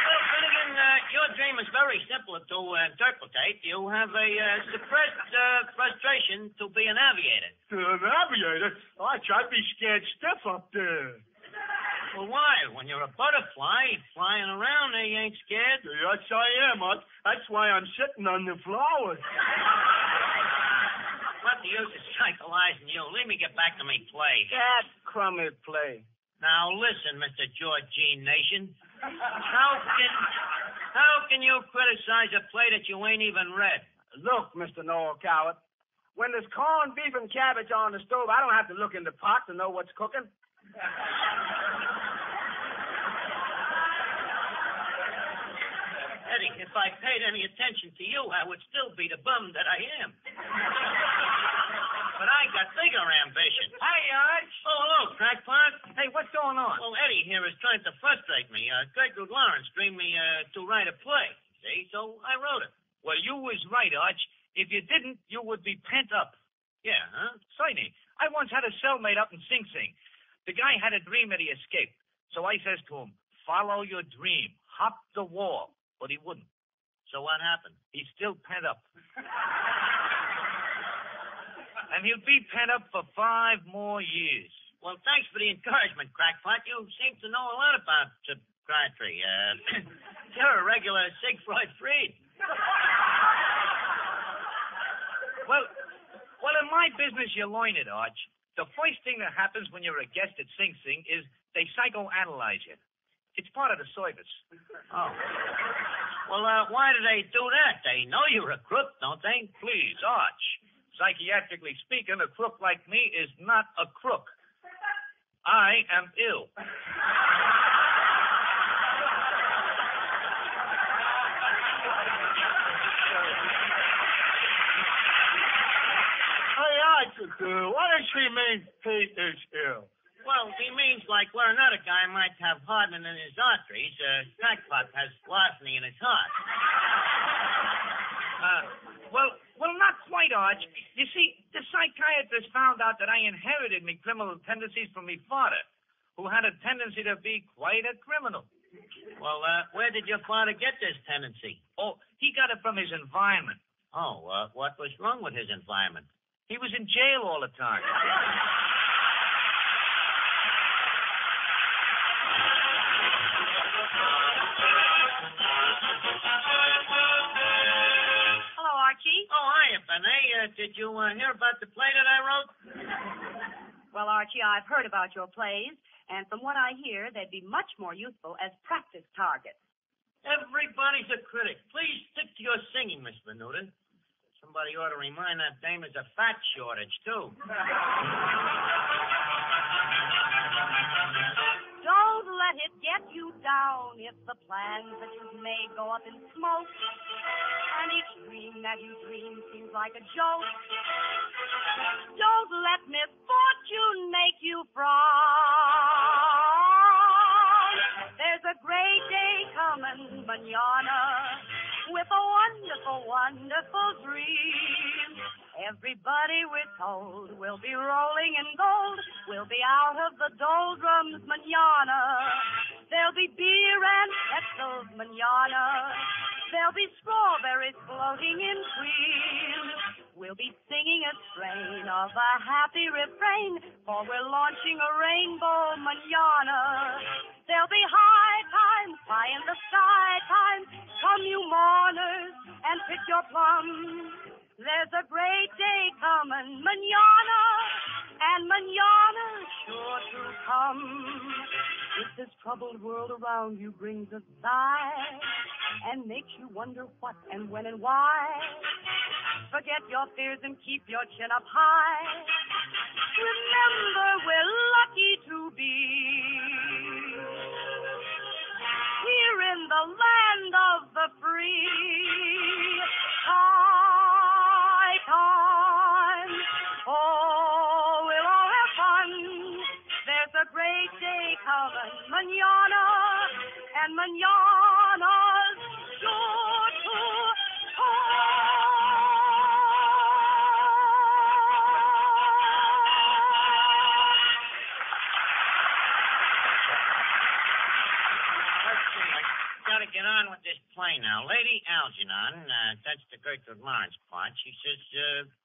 Well, Finnegan, your dream is very simple to interpret. You have a suppressed frustration to be an aviator. An aviator? Arch, I'd be scared stiff up there. Well, why? When you're a butterfly flying around, they ain't scared. Yes, I am, Arch. That's why I'm sitting on the flowers. What the use of psycholyzing you? Leave me get back to me play. That crummy play. Now, listen, Mr. Georgine Nation. How can you criticize a play that you ain't even read? Look, Mr. Noel Coward, when there's corned beef and cabbage on the stove, I don't have to look in the pot to know what's cooking. Eddie, if I paid any attention to you, I would still be the bum that I am. But I got bigger ambitions. Hey, Arch. Oh, hello, crackpot. Hey, what's going on? Well, Eddie here is trying to frustrate me. Gertrude Lawrence dreamed me to write a play. See, so I wrote it. Well, you was right, Arch. If you didn't, you would be pent up. Yeah, huh? Sonny, I once had a cellmate up in Sing Sing. The guy had a dream that he escaped. So I says to him, follow your dream. Hop the wall. But he wouldn't. So what happened? He's still pent up. And he'll be pent up for 5 more years. Well, thanks for the encouragement, crackpot. You seem to know a lot about psychiatry. You're a regular Siegfried Fried. Well, in my business, you learn it, Arch. The first thing that happens when you're a guest at Sing Sing is they psychoanalyze you. It's part of the service. Oh. Well, why do they do that? They know you're a crook, don't they? Please, Arch. Psychiatrically speaking, a crook like me is not a crook. I am ill. Hey, Arch, what does she mean Pete is ill? Well, he means like where another guy might have hardening in his arteries, crackpot has larceny in his heart. Well, not quite, Arch. You see, the psychiatrist found out that I inherited me criminal tendencies from me father, who had a tendency to be quite a criminal. Well, where did your father get this tendency? Oh, he got it from his environment. Oh, what was wrong with his environment? He was in jail all the time. Oh, hiya, Benet. Did you hear about the play that I wrote? Well, Archie, I've heard about your plays, and from what I hear, they'd be much more useful as practice targets. Everybody's a critic. Please stick to your singing, Miss Venuta. Somebody ought to remind that dame there's a fat shortage, too. Don't Don't let it get you down if the plans that you've made go up in smoke. And each dream that you dream seems like a joke. Don't let misfortune make you frown. There's a great day coming, manana, with a wonderful, wonderful dream. Everybody we're told will be rolling in gold. We'll be out of the doldrums, manana. There'll be beer and pretzels, manana. There'll be strawberries floating in cream. We'll be singing a strain of a happy refrain, for we're launching a rainbow manana. There'll be high times, high in the sky times. Come, you mourners, and pick your plums. There's a great day coming, manana, and manana's sure to come. If this troubled world around you brings a sigh and makes you wonder what and when and why, forget your fears and keep your chin up high. Remember, we're lucky to be here in the land of the free. High time, oh, we'll all have fun. There's a great day coming, manana, and manana's sure to Gotta get on with this play now. Lady Algernon, that's the Gertrude Lawrence part. She says,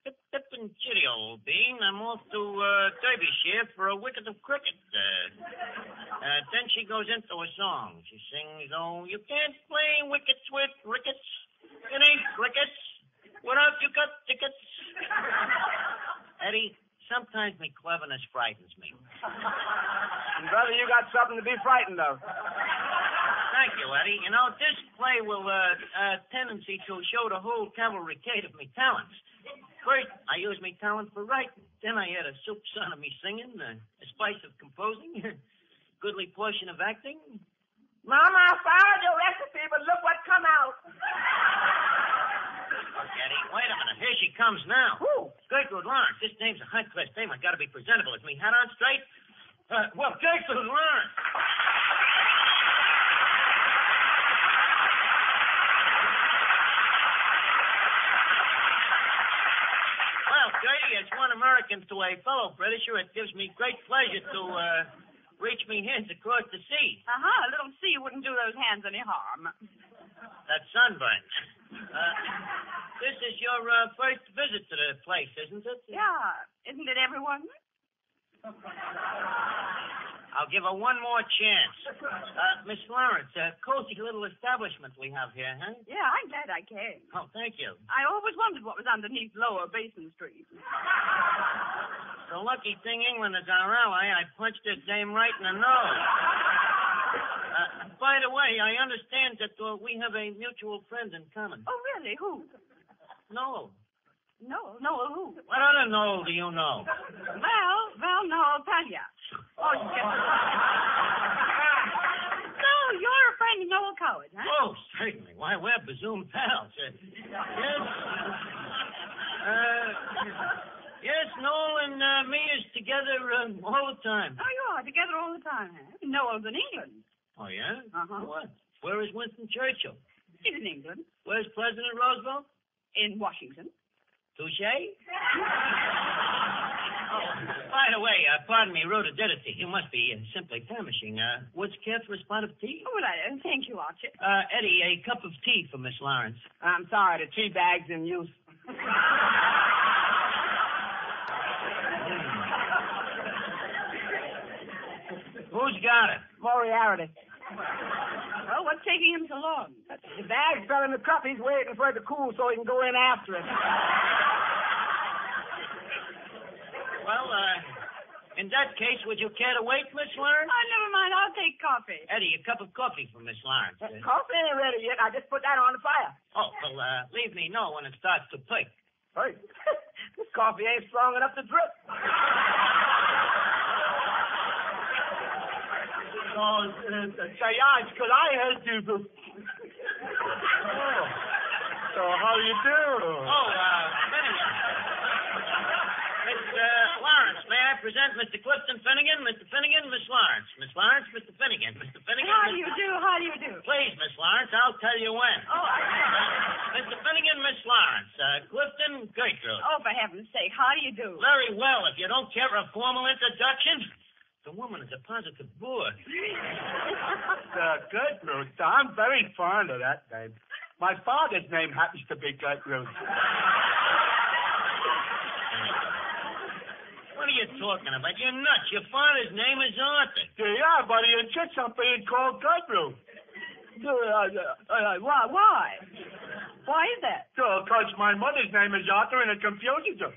Pip, Pip, and Chitty, old bean, I'm off to Derbyshire for a wicket of cricket. Then she goes into a song. She sings, oh, you can't play wickets with rickets. It ain't crickets. Without you got tickets. Eddie, sometimes me cleverness frightens me. And, brother, you got something to be frightened of. Thank you, Eddie. You know, this play will tendency to show the whole cavalcade of me talents. First, I use me talent for writing. Then I add a soup son of me singing, a spice of composing, goodly portion of acting. Mama, I followed your recipe, but look what come out. Look, Eddie, wait a minute. Here she comes now. Who? Gertrude Lawrence. This name's a high-class name. I gotta be presentable. Is me hat on straight? Well, Gertrude Lawrence. Gertie, as one American to a fellow Britisher, it gives me great pleasure to reach me hands across the sea. A little sea wouldn't do those hands any harm. That's sunburn. This is your first visit to the place, isn't it? Yeah. Isn't it everyone? I'll give her one more chance. Miss Lawrence, a cozy little establishment we have here, huh? Yeah, I'm glad I came. Oh, thank you. I always wondered what was underneath Lower Basin Street. The lucky thing England is our ally. I punched this dame right in the nose. By the way, I understand that we have a mutual friend in common. Oh, really? Who? Noel. Noel who? What other Noel do you know? Well, Noel Tanya. Oh, you get So, you're a friend of Noel Coward, huh? Oh, certainly. Why, we're Bazoom pals. Yes, Noel and me is together all the time. Oh, you are together all the time, huh? Noel's in England. Oh, yeah? Uh-huh. What? Where is Winston Churchill? He's in England. Where's President Roosevelt? In Washington. Touche? By the way, pardon me, rhododendron. You must be simply famishing. Would you care for a spot of tea? Oh, well, thank you, Archie. Eddie, a cup of tea for Miss Lawrence. I'm sorry, the tea bag's in use. Who's got it? Moriarty. Well, what's taking him so long? The bag fell in the cup. He's waiting for it to cool so he can go in after it. Well, in that case, would you care to wait, Miss Lawrence? Oh, never mind. I'll take coffee. Eddie, a cup of coffee for Miss Lawrence. Coffee ain't ready yet. I just put that on the fire. Oh, well, leave me know when it starts to pick. Hey, this coffee ain't strong enough to drip. Say, Arch, could I help you? So how do you do? Miss Lawrence, may I present Mr. Clifton Finnegan? Mr. Finnegan, Miss Lawrence. Miss Lawrence, Mr. Finnegan. Mr. Finnegan. How do you do? How do you do? Please, Miss Lawrence, I'll tell you when. Mr. Finnegan, Miss Lawrence. Clifton, Gertrude. Oh, for heaven's sake, how do you do? Very well. If you don't care for a formal introduction, the woman is a positive bore. Gertrude, I'm very fond of that name. My father's name happens to be Gertrude. What are you talking about? You're nuts. Your father's name is Arthur. Yeah, but he insists on being called Gertrude. Why? Why is that? Because my mother's name is Arthur and it confuses her.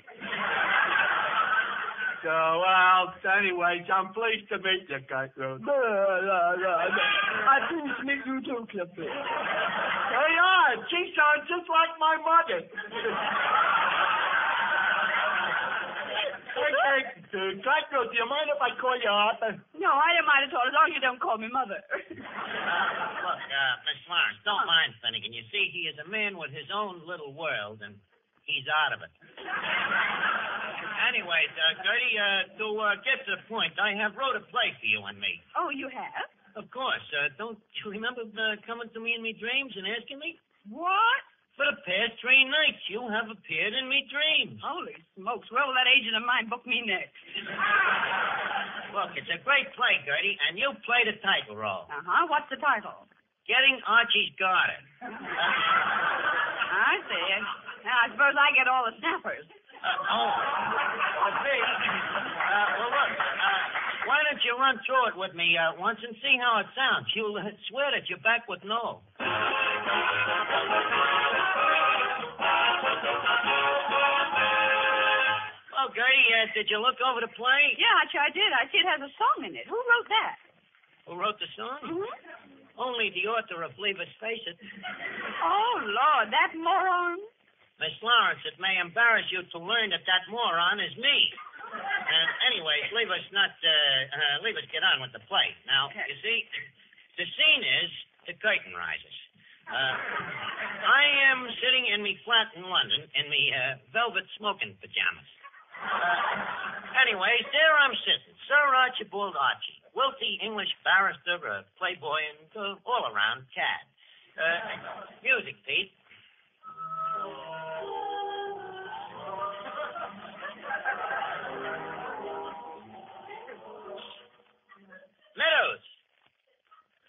So, well, anyways, I'm pleased to meet you, Gertrude. I pleased to meet you too, Clifford. Hey, Art, she sounds just like my mother. Gertrude, do you mind if I call you Arthur? No, I don't mind at all, as long as you don't call me Mother. Look, Miss Lawrence, don't mind Finnegan. You see, he is a man with his own little world, and he's out of it. Anyways, Gertie, to get to the point, I have wrote a play for you and me. Oh, you have? Of course. Don't you remember coming to me in me dreams and asking me? What? For the past 3 nights, you have appeared in me dreams. Holy smokes. Well, that agent of mine booked me next. Look, it's a great play, Gertie, and you play the title role. Uh-huh. What's the title? Getting Archie's Garter. I see. Now, I suppose I get all the snappers. Well, look, why don't you run through it with me once and see how it sounds? You'll swear that you're back with Noel. Well, Gertie, did you look over the play? Yeah, I did. I see it has a song in it. Who wrote that? Who wrote the song? Mm-hmm. Only the author of Leave Us Face It. Oh, Lord, that moron. Miss Lawrence, it may embarrass you to learn that moron is me. Anyways, leave us get on with the play. Now, you see, the scene is the curtain rises. I am sitting in me flat in London in me velvet smoking pajamas. Anyways, there I'm sitting, Sir Archibald Archie, wealthy English barrister, playboy, and all-around cad. Music, Pete.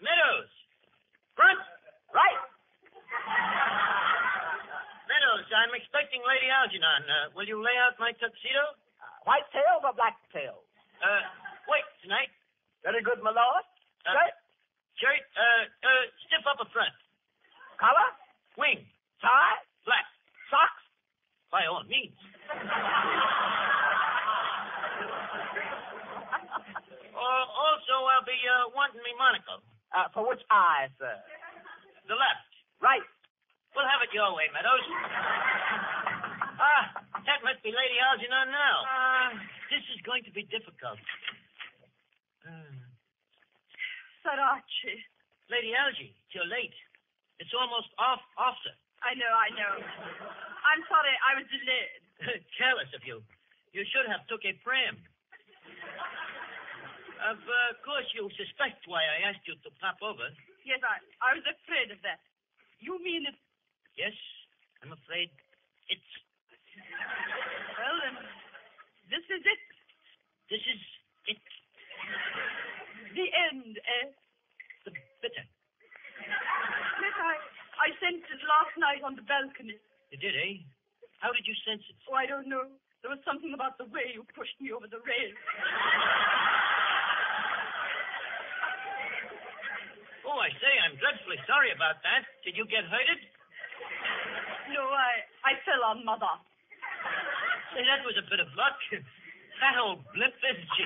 Meadows. Front. Right. Meadows, I'm expecting Lady Algernon. Will you lay out my tuxedo? White tails or black tails? Wait, tonight. Very good, my lord. Shirt, stiff up a front. Collar? Wing. Tie? Black. Socks? By all means. Also, I'll be wanting me monocle. For which eye, sir? The left. Right. We'll have it your way, Meadows. That must be Lady Algernon now. This is going to be difficult. Sir Archie. Lady Algie, you're late. It's almost off, sir. I know. I'm sorry, I was delayed. Careless of you. You should have took a pram. Of course, you suspect why I asked you to pop over. Yes, I was afraid of that. You mean it? Yes, I'm afraid it's... Well, then, this is it. This is it. The end, eh? The bitter. Yes, I sensed it last night on the balcony. You did, eh? How did you sense it? Oh, I don't know. There was something about the way you pushed me over the rail. Oh, I say, I'm dreadfully sorry about that. Did you get hurted? No, I fell on Mother. Say, that was a bit of luck. That old blimp, isn't she?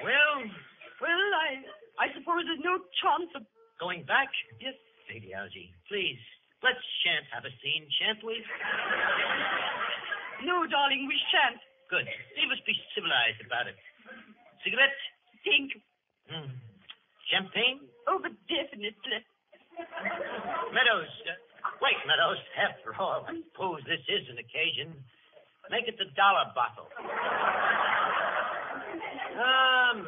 Well, I suppose there's no chance of... Going back? Yes. Lady Algie, please, let's shan't have a scene, shan't we? No, darling, we shan't. Good. Leave us be civilized about it. Cigarette? Thank you. Champagne? Oh, but definitely. Meadows. Wait, Meadows. After all, I suppose this is an occasion. Make it the dollar bottle.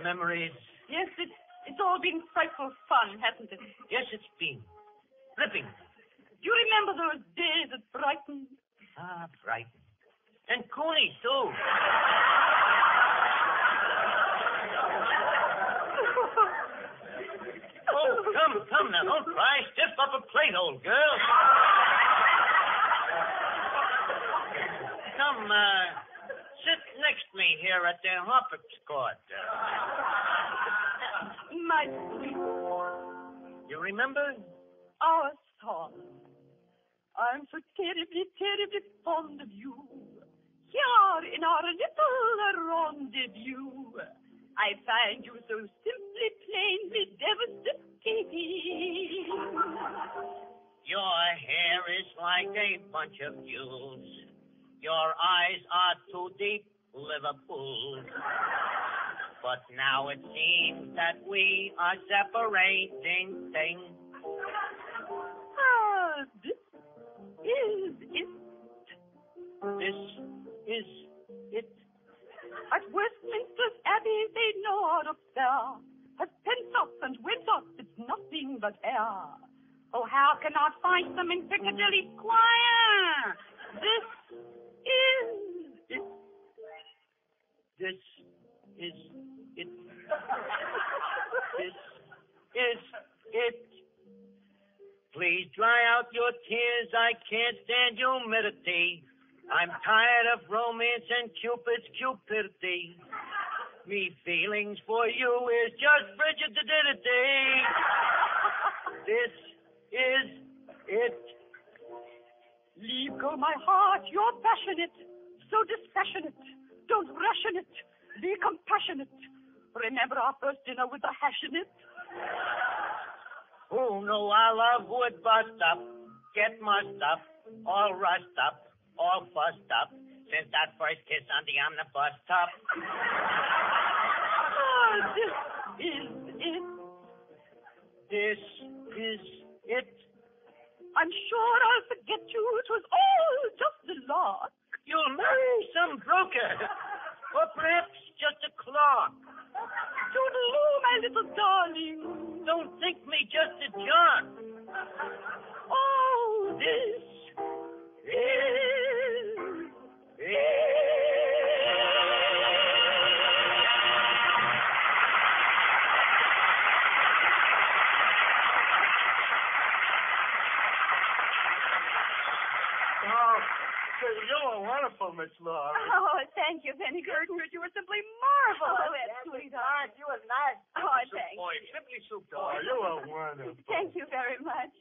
Memories. Yes, it's all been frightful fun, hasn't it? Yes, it's been. Flipping. Do you remember those days at Brighton? Ah, Brighton. And Cooney, too. Oh, come now. Don't cry. Stiff up a plate, old girl. Come, sit next to me here at the Hopper's Court. My sweet. You remember? Our song. I'm so terribly, terribly fond of you. Here in our little rendezvous, I find you so simply, plainly devastating. Your hair is like a bunch of jewels. Your eyes are too deep, Liverpool. But now it seems that we are separating things. This is it. This is it. At Westminster Abbey they know our affair. Has pent up and went up, it's nothing but air. Oh, how can I find them in Piccadilly Square? This is it. This is it. This is it. Please dry out your tears. I can't stand humidity. I'm tired of romance and Cupid's cupidity. Me feelings for you is just frigidity. This is it. Leave go my heart, you're passionate, so dispassionate. Don't ration it, be compassionate. Remember our first dinner with the hash in it? Oh, no, I love wood bust up, get mussed up, all rust up, all fussed up, since that first kiss on the omnibus top. This is it. This is it. I'm sure I'll forget you. It was all just a lark. You'll marry some broker, or perhaps just a clerk. Toodaloo, my little darling. Don't think me just a jerk. Oh, this is it. You were wonderful, Miss Laura. Oh, thank you, Penny Gertrude. You were simply marvelous. Oh, that's sweetheart. You were nice. Oh, thank you. Simply super. Oh, you were wonderful. Thank you very much.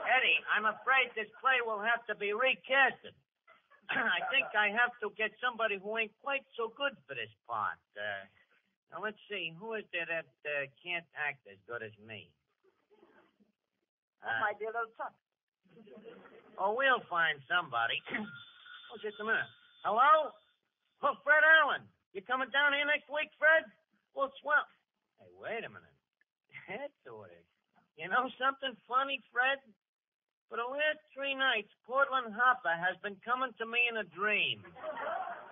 Eddie, I'm afraid this play will have to be recasted. I think I have to get somebody who ain't quite so good for this part. Now, let's see. Who is there that can't act as good as me? My dear little son. Oh, we'll find somebody. Oh, just a minute. Hello? Oh, Fred Allen. You coming down here next week, Fred? Well, swell. Hey, wait a minute. That's order. You know something funny, Fred? For the last 3 nights, Portland Hopper has been coming to me in a dream.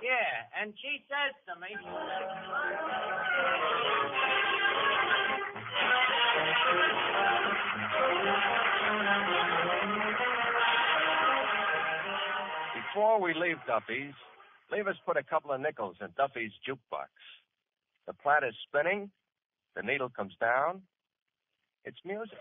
Yeah, and she says to me, Before we leave Duffy's, leave us put a couple of nickels in Duffy's jukebox. The plat is spinning. The needle comes down. It's music.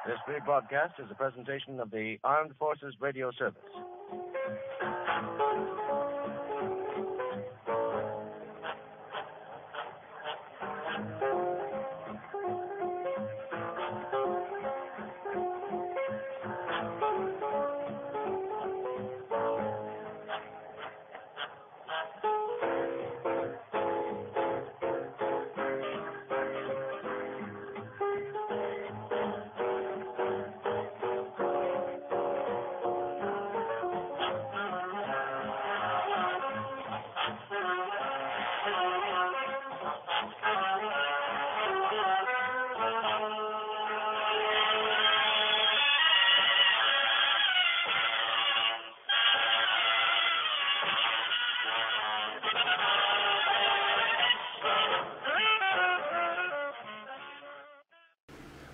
This rebroadcast is a presentation of the Armed Forces Radio Service.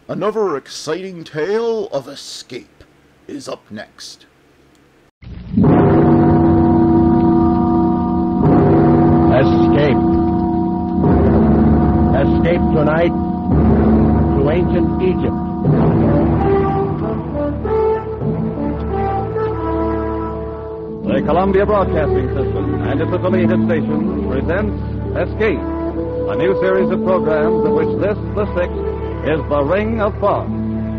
Another exciting tale of escape is up next. Escape. Escape tonight to ancient Egypt. The Columbia Broadcasting System and its affiliated stations presents Escape, a new series of programs of which this, the sixth, is The Ring of Thought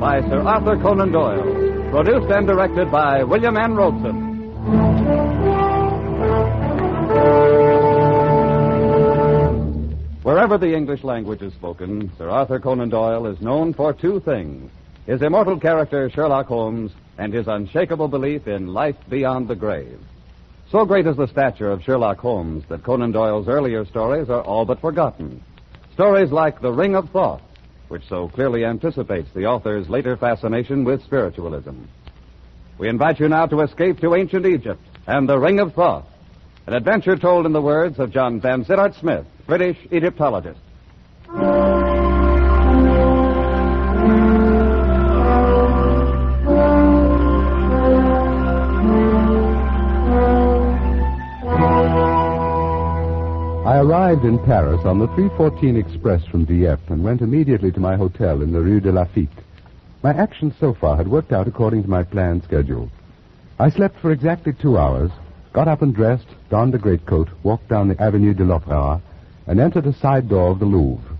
by Sir Arthur Conan Doyle, produced and directed by William N. Robeson. Wherever the English language is spoken, Sir Arthur Conan Doyle is known for two things: his immortal character Sherlock Holmes and his unshakable belief in life beyond the grave. So great is the stature of Sherlock Holmes that Conan Doyle's earlier stories are all but forgotten. Stories like The Ring of Thought, which so clearly anticipates the author's later fascination with spiritualism. We invite you now to escape to ancient Egypt and The Ring of Thought, An adventure told in the words of John Vansittart Smith, British Egyptologist. I arrived in Paris on the 3:14 express from Dieppe and went immediately to my hotel in the Rue de Lafitte. My actions so far had worked out according to my planned schedule. I slept for exactly 2 hours, got up and dressed, donned a greatcoat, walked down the Avenue de l'Opéra, and entered a side door of the Louvre.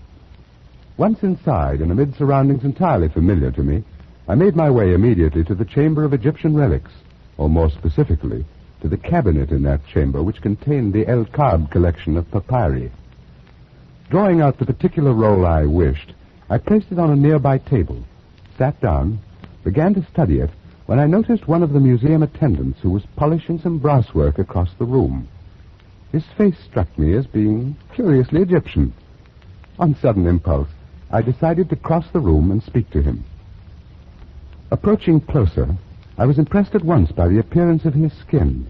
Once inside, and amid surroundings entirely familiar to me, I made my way immediately to the Chamber of Egyptian Relics, or more specifically, to the cabinet in that chamber which contained the El Kab collection of papyri. Drawing out the particular roll I wished, I placed it on a nearby table, sat down, began to study it, when I noticed one of the museum attendants who was polishing some brasswork across the room. His face struck me as being curiously Egyptian. On sudden impulse, I decided to cross the room and speak to him. Approaching closer, I was impressed at once by the appearance of his skin.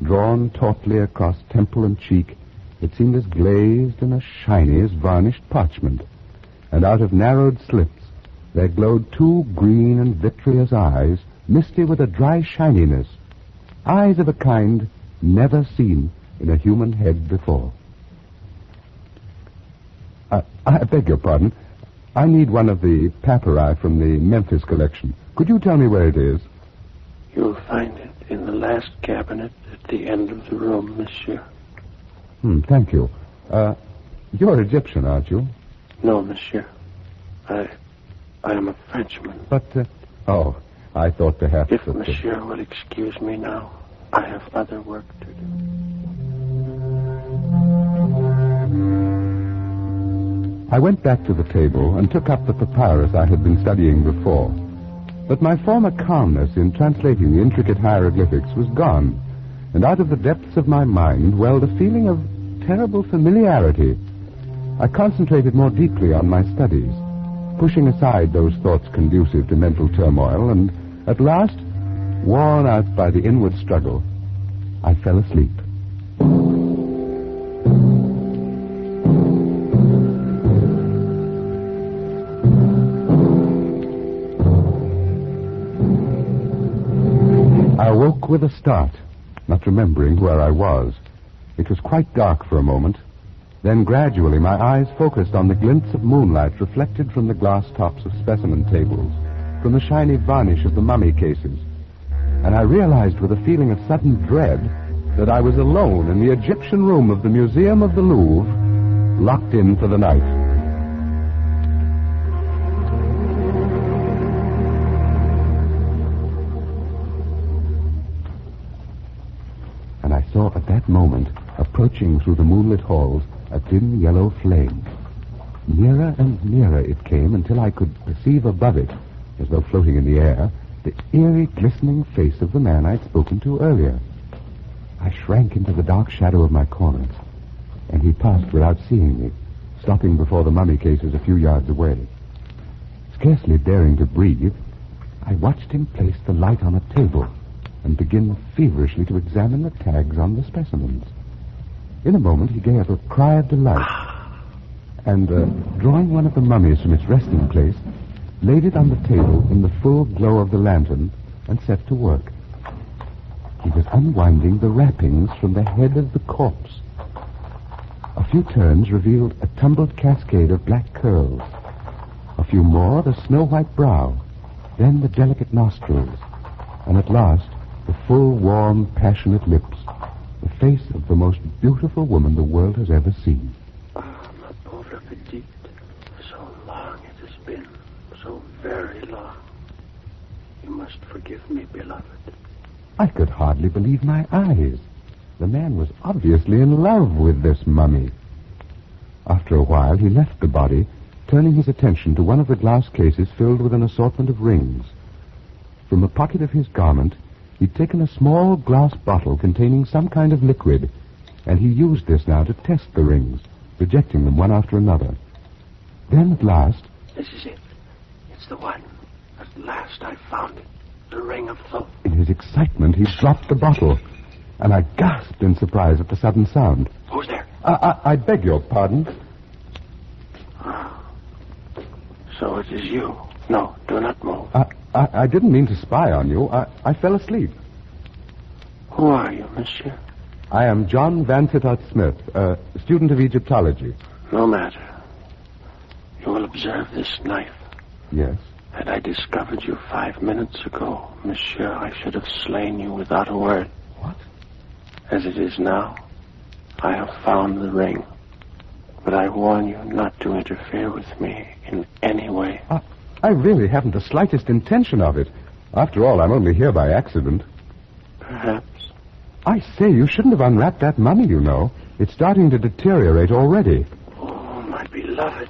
Drawn tautly across temple and cheek, it seemed as glazed and as shiny as varnished parchment. And out of narrowed slits, there glowed 2 green and vitreous eyes, misty with a dry shininess. Eyes of a kind never seen in a human head before. I beg your pardon. I need one of the papyri from the Memphis collection. Could you tell me where it is? You'll find it in the last cabinet at the end of the room, monsieur. Thank you. You're Egyptian, aren't you? No, monsieur. I am a Frenchman. But, I thought perhaps If that... monsieur will excuse me now, I have other work to do. I went back to the table and took up the papyrus I had been studying before. But my former calmness in translating the intricate hieroglyphics was gone, and out of the depths of my mind welled a feeling of terrible familiarity. I concentrated more deeply on my studies, pushing aside those thoughts conducive to mental turmoil, and at last, worn out by the inward struggle, I fell asleep. I awoke with a start, not remembering where I was. It was quite dark for a moment. Then gradually my eyes focused on the glints of moonlight reflected from the glass tops of specimen tables, from the shiny varnish of the mummy cases. And I realized with a feeling of sudden dread that I was alone in the Egyptian room of the Museum of the Louvre, locked in for the night. And I saw at that moment, approaching through the moonlit halls, a dim yellow flame. Nearer and nearer it came until I could perceive above it, as though floating in the air, the eerie, glistening face of the man I'd spoken to earlier. I shrank into the dark shadow of my corner, and he passed without seeing me, stopping before the mummy cases a few yards away. Scarcely daring to breathe, I watched him place the light on a table and begin feverishly to examine the tags on the specimens. In a moment, he gave a cry of delight, and, drawing one of the mummies from its resting place, laid it on the table in the full glow of the lantern and set to work. He was unwinding the wrappings from the head of the corpse. A few turns revealed a tumbled cascade of black curls. A few more, the snow-white brow, then the delicate nostrils, and at last, the full, warm, passionate lips, the face of the most beautiful woman the world has ever seen. Ah, ma pauvre petite. So long it has been. So very long. You must forgive me, beloved. I could hardly believe my eyes. The man was obviously in love with this mummy. After a while, he left the body, turning his attention to one of the glass cases filled with an assortment of rings. From the pocket of his garment, he'd taken a small glass bottle containing some kind of liquid, and he used this now to test the rings, rejecting them one after another. Then, at last... This is it. It's the one. At last I found it. The ring of Thoth. In his excitement, he dropped the bottle. and I gasped in surprise at the sudden sound. Who's there? I beg your pardon. So it is you. No, do not move. I didn't mean to spy on you. I fell asleep. Who are you, monsieur? I am John Van Sittart Smith, a student of Egyptology. No matter. You will observe this knife. Yes. Had I discovered you 5 minutes ago, monsieur, I should have slain you without a word. What? As it is now, I have found the ring. But I warn you not to interfere with me in any way. I really haven't the slightest intention of it. After all, I'm only here by accident. Perhaps. I say, you shouldn't have unwrapped that mummy, you know. It's starting to deteriorate already. Oh, my beloved.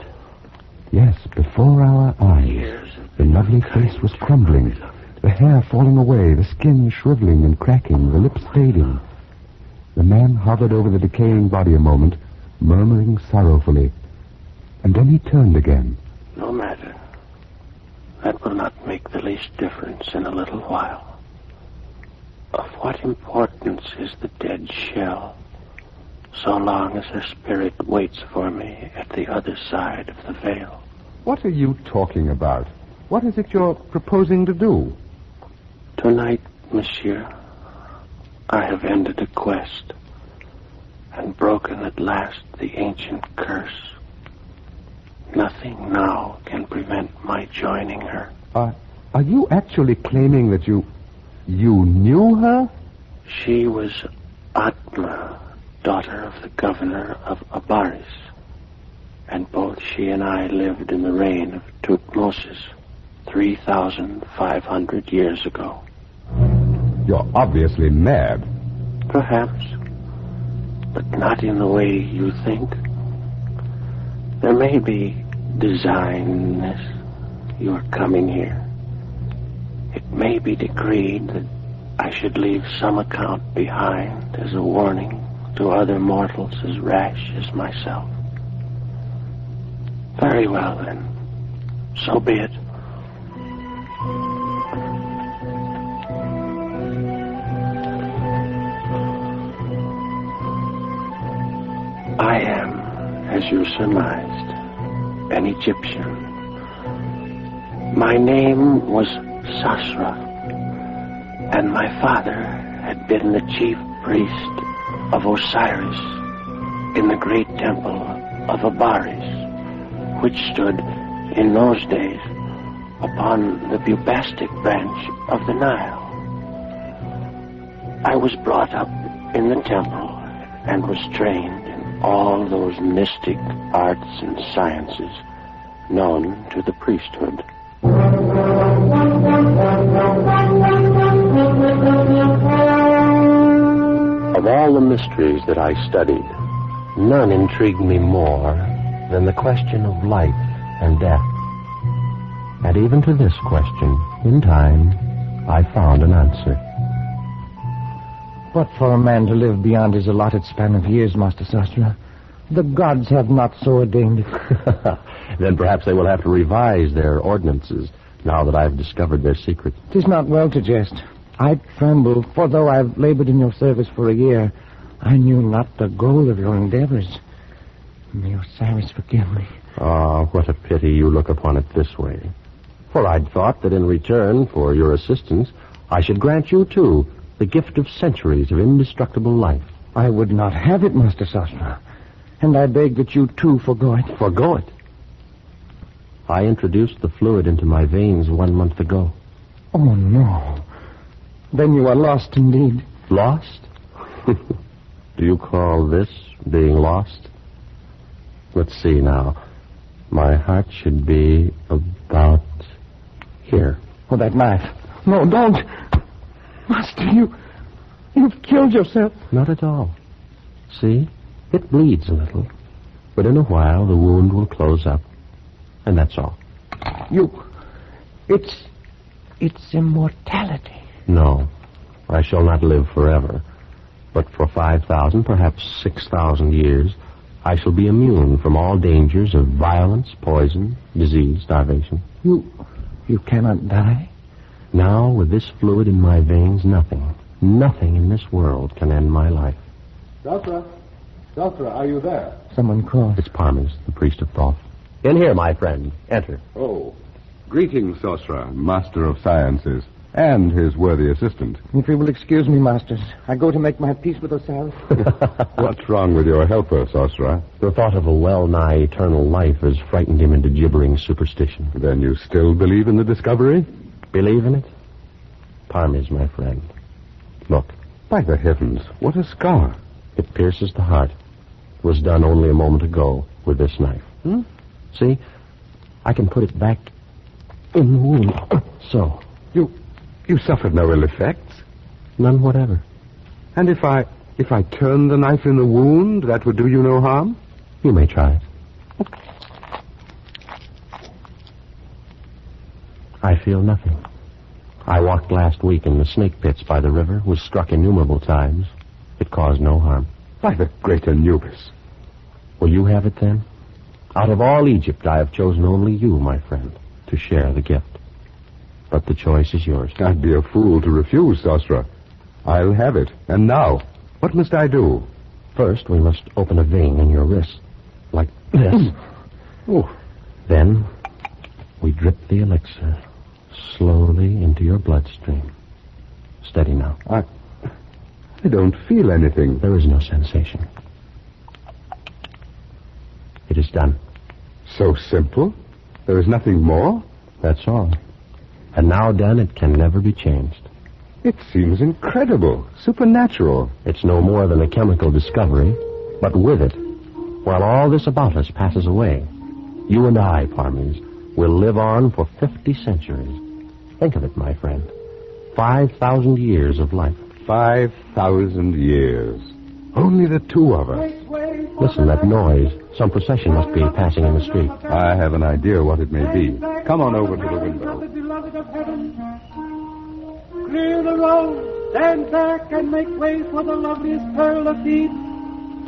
Yes, before our eyes, the lovely face was crumbling, the hair falling away, the skin shriveling and cracking, the lips fading. The man hovered over the decaying body a moment, murmuring sorrowfully. And then he turned again. No matter. That will not make the least difference in a little while. Of what importance is the dead shell, so long as her spirit waits for me at the other side of the veil? What are you talking about? What is it you're proposing to do? Tonight, monsieur, I have ended a quest and broken at last the ancient curse. Nothing now can prevent my joining her. Are you actually claiming that you knew her? She was Atma, daughter of the governor of Abaris. And both she and I lived in the reign of Tutmosis 3,500 years ago. You're obviously mad. Perhaps, but not in the way you think. There may be design in this, your coming here. It may be decreed that I should leave some account behind as a warning to other mortals as rash as myself. Very well, then. So be it. I am, as you surmised, an Egyptian. My name was Sasra, and my father had been the chief priest of Osiris in the great temple of Abaris, which stood in those days upon the Bubastic branch of the Nile. I was brought up in the temple and was trained in all those mystic arts and sciences known to the priesthood. Of all the mysteries that I studied, none intrigued me more than the question of life and death. And even to this question, in time, I found an answer. But for a man to live beyond his allotted span of years, Master Sastra, the gods have not so ordained it. Then perhaps they will have to revise their ordinances, now that I've discovered their secret. 'Tis not well to jest. I tremble, for though I've labored in your service for a year, I knew not the goal of your endeavors. May Osiris forgive me. Ah, what a pity you look upon it this way. For I'd thought that in return for your assistance, I should grant you, too, the gift of centuries of indestructible life. I would not have it, Master Sastra, and I beg that you, too, forgo it. Forgo it? I introduced the fluid into my veins 1 month ago. Oh, no. Then you are lost indeed. Lost? Do you call this being lost? Let's see now. My heart should be about here. Oh, that knife. No, don't. Master, you've killed yourself. Not at all. See? It bleeds a little. But in a while, the wound will close up. And that's all. It's immortality. No. I shall not live forever. But for 5,000, perhaps 6,000 years, I shall be immune from all dangers of violence, poison, disease, starvation. You cannot die? Now, with this fluid in my veins, nothing. Nothing in this world can end my life. Sasra, are you there? Someone called. It's Parmes, the priest of Thoth. In here, my friend. Enter. Oh. Greetings, Sosra, master of sciences, and his worthy assistant. If you will excuse me, masters, I go to make my peace with Osiris. What's wrong with your helper, Sosra? The thought of a well-nigh eternal life has frightened him into gibbering superstition. Then you still believe in the discovery? Believe in it? Parmes, my friend. Look. By the heavens, what a scar. It pierces the heart. It was done only a moment ago with this knife. See? I can put it back in the wound. So. You suffered no ill effects? None whatever. And if I turn the knife in the wound, that would do you no harm? You may try it. I feel nothing. I walked last week in the snake pits by the river, was struck innumerable times. It caused no harm. By the great Anubis. Will you have it then? Out of all Egypt, I have chosen only you, my friend, to share the gift. But the choice is yours. I'd be a fool to refuse, Sosra. I'll have it. And now, what must I do? First, we must open a vein in your wrist. Like this. Then, we drip the elixir slowly into your bloodstream. Steady now. I don't feel anything. There is no sensation. It is done. So simple? There is nothing more? That's all. And now done, it can never be changed. It seems incredible, supernatural. It's no more than a chemical discovery, but with it, while all this about us passes away, you and I, Parmes, will live on for 50 centuries. Think of it, my friend. 5,000 years of life. 5,000 years. Only the two of us. Listen, that noise. Some procession must be passing in the street. I have an idea what it may be. Come on over to the window. Beloved of heaven, clear the road, stand back, and make way for the loveliest pearl of deep.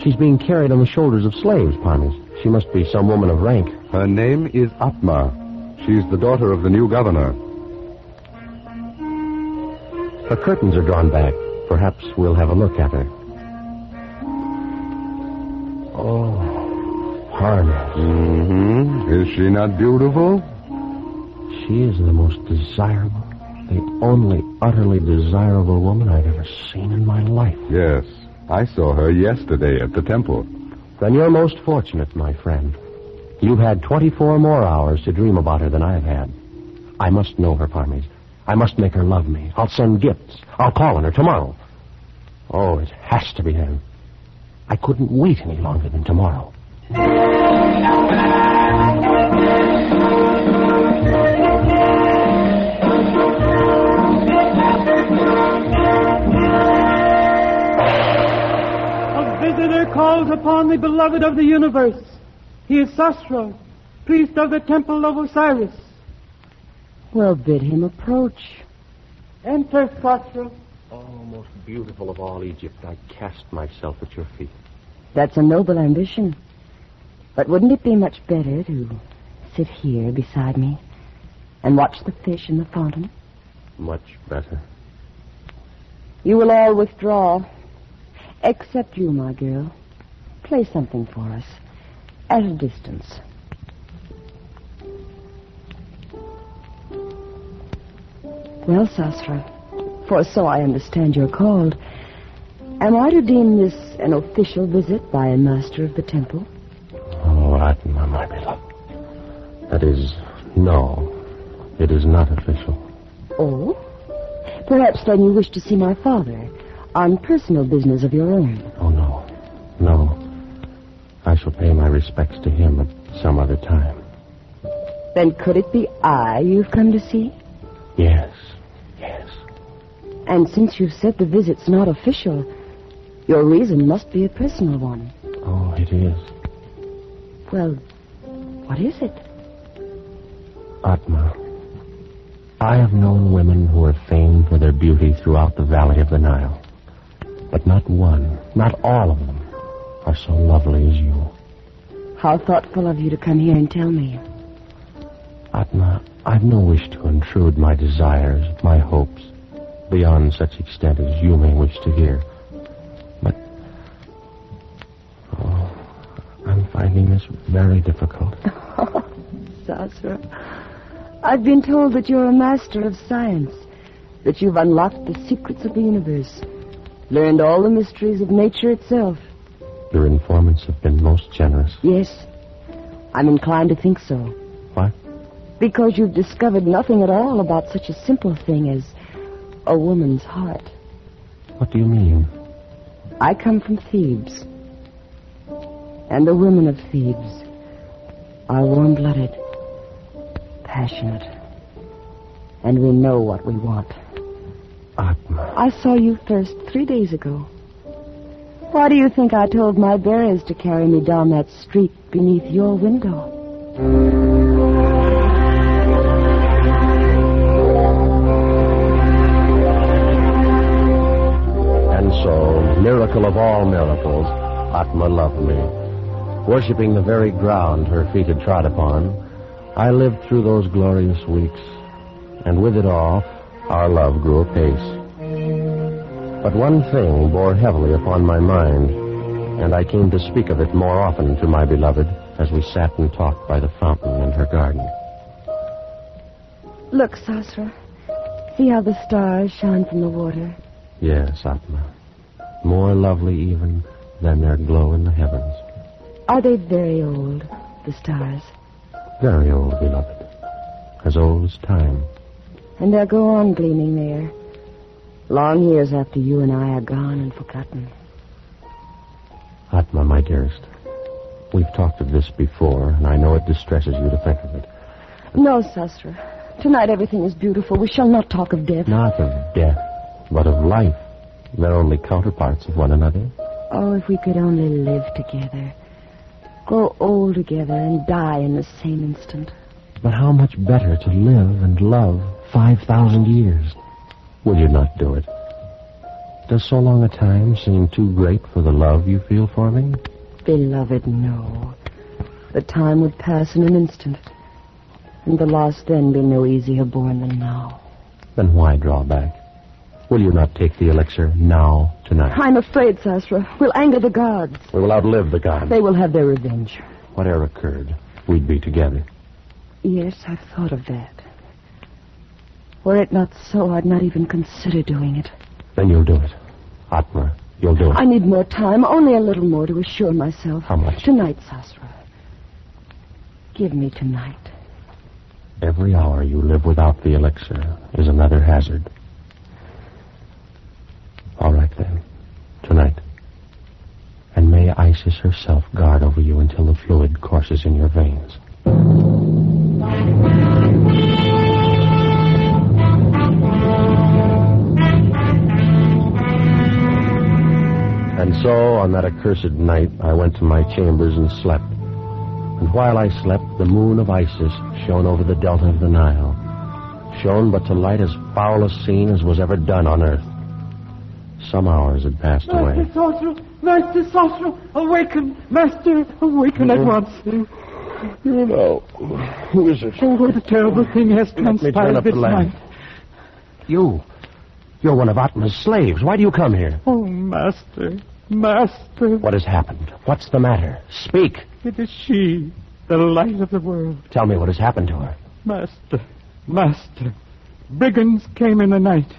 She's being carried on the shoulders of slaves, Parmes. She must be some woman of rank. Her name is Atma. She's the daughter of the new governor. The curtains are drawn back. Perhaps we'll have a look at her. Oh, Parmes. Is she not beautiful? She is the most desirable, the only utterly desirable woman I've ever seen in my life. Yes, I saw her yesterday at the temple. Then you're most fortunate, my friend. You've had 24 more hours to dream about her than I've had. I must know her, Parmes. I must make her love me. I'll send gifts. I'll call on her tomorrow. Oh, it has to be then. I couldn't wait any longer than tomorrow. A visitor calls upon the beloved of the universe. He is Sasra, priest of the temple of Osiris. Well, bid him approach. Enter, Sasra. Oh, most beautiful of all Egypt, I cast myself at your feet. That's a noble ambition. But wouldn't it be much better to sit here beside me and watch the fish in the fountain? Much better. You will all withdraw, except you, my girl. Play something for us, at a distance. Well, Sasra, for so I understand you're called, am I to deem this an official visit by a master of the temple? Oh, Atma, my beloved. That is, no, it is not official. Oh? Perhaps then you wish to see my father on personal business of your own. Oh, no. No. I shall pay my respects to him at some other time. Then could it be I you've come to see? Yes. And since you've said the visit's not official, your reason must be a personal one. Oh, it is. Well, what is it? Atma, I have known women who are famed for their beauty throughout the valley of the Nile. But not one, not all of them, are so lovely as you. How thoughtful of you to come here and tell me. Atma, I've no wish to intrude my desires, my hopes. beyond such extent as you may wish to hear. But, I'm finding this very difficult. Sasra, I've been told that you're a master of science, that you've unlocked the secrets of the universe, learned all the mysteries of nature itself. Your informants have been most generous. Yes, I'm inclined to think so. What? Because you've discovered nothing at all about such a simple thing as a woman's heart. What do you mean? I come from Thebes, and the women of Thebes are warm-blooded, passionate, and we know what we want. Atma. I saw you first 3 days ago. Why do you think I told my bearers to carry me down that street beneath your window? And so, miracle of all miracles, Atma loved me. Worshipping the very ground her feet had trod upon, I lived through those glorious weeks, and with it all, our love grew apace. But one thing bore heavily upon my mind, and I came to speak of it more often to my beloved as we sat and talked by the fountain in her garden. Look, Sasra. See how the stars shine from the water? Yes, Atma. More lovely even than their glow in the heavens. Are they very old, the stars? Very old, beloved. As old as time. And they'll go on gleaming there, long years after you and I are gone and forgotten. Atma, my dearest, we've talked of this before, and I know it distresses you to think of it. No, Sasra. Tonight everything is beautiful. We shall not talk of death. Not of death, but of life. They're only counterparts of one another. Oh, if we could only live together. Grow old together and die in the same instant. But how much better to live and love 5,000 years. Will you not do it? Does so long a time seem too great for the love you feel for me? Beloved, no. The time would pass in an instant, and the loss then be no easier borne than now. Then why draw back? Will you not take the elixir now, tonight? I'm afraid, Sasra. We'll anger the gods. We will outlive the gods. They will have their revenge. Whatever occurred, we'd be together. Yes, I've thought of that. Were it not so, I'd not even consider doing it. Then you'll do it. Atma, you'll do it. I need more time, only a little more to assure myself. How much? Tonight, Sasra. Give me tonight. Every hour you live without the elixir is another hazard. All right, then. Tonight. And may Isis herself guard over you until the fluid courses in your veins. And so, on that accursed night, I went to my chambers and slept. And while I slept, the moon of Isis shone over the delta of the Nile. Shone but to light as foul a scene as was ever done on earth. Some hours had passed away. Master Sasra, awaken! Master, awaken at once. You know. Who is it? Oh, what a terrible thing has transpired this night. You're one of Atma's slaves. Why do you come here? Oh, Master. What has happened? What's the matter? Speak. It is she, the light of the world. Tell me what has happened to her. Master. Brigands came in the night.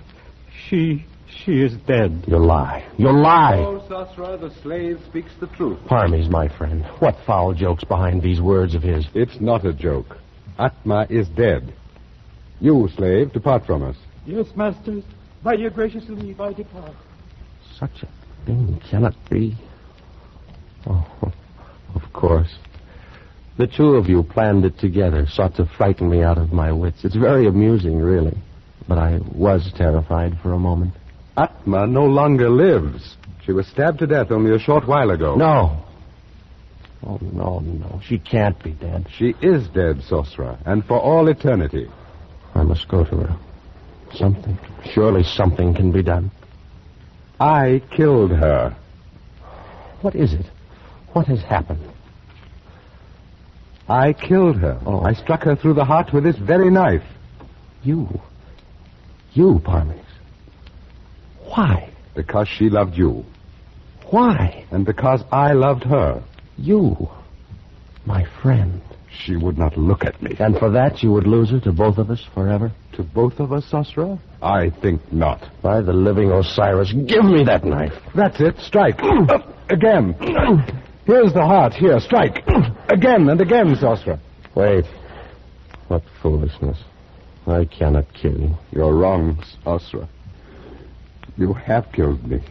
She is dead. You lie. Oh, Sasra, the slave speaks the truth. Parmes, my friend. What foul joke's behind these words of his? It's not a joke. Atma is dead. You, slave, depart from us. Yes, masters. By your gracious leave, I depart. Such a thing cannot be. Oh, of course. The two of you planned it together, sought to frighten me out of my wits. It's very amusing, really. But I was terrified for a moment. Atma no longer lives. She was stabbed to death only a short while ago. No. Oh, no. She can't be dead. She is dead, Sosra, and for all eternity. I must go to her. Surely something can be done. I killed her. What is it? What has happened? I killed her. Oh. I struck her through the heart with this very knife. You, Parmes. Why? Because she loved you. Why? And because I loved her. You, my friend. She would not look at me. And for that you would lose her to both of us forever? To both of us, Sasra? I think not. By the living Osiris, give me that knife. That's it. Strike. Again. Here's the heart. Here, strike. Again and again, Sasra. Wait. What foolishness. I cannot kill you. You're wrong, Sasra. You have killed me.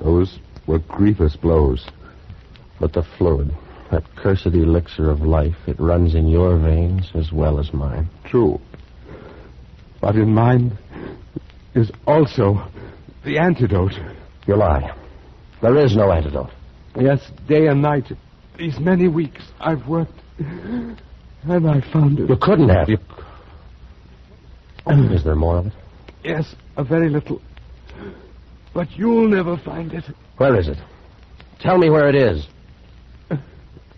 Those were grievous blows. But the fluid, that cursed elixir of life, it runs in your veins as well as mine. True. But in mine is also the antidote. You lie. There is no antidote. Yes, day and night. These many weeks I've worked. And I found it. You couldn't have. Is there more of it? Yes, a very little. But you'll never find it. Where is it? Tell me where it is.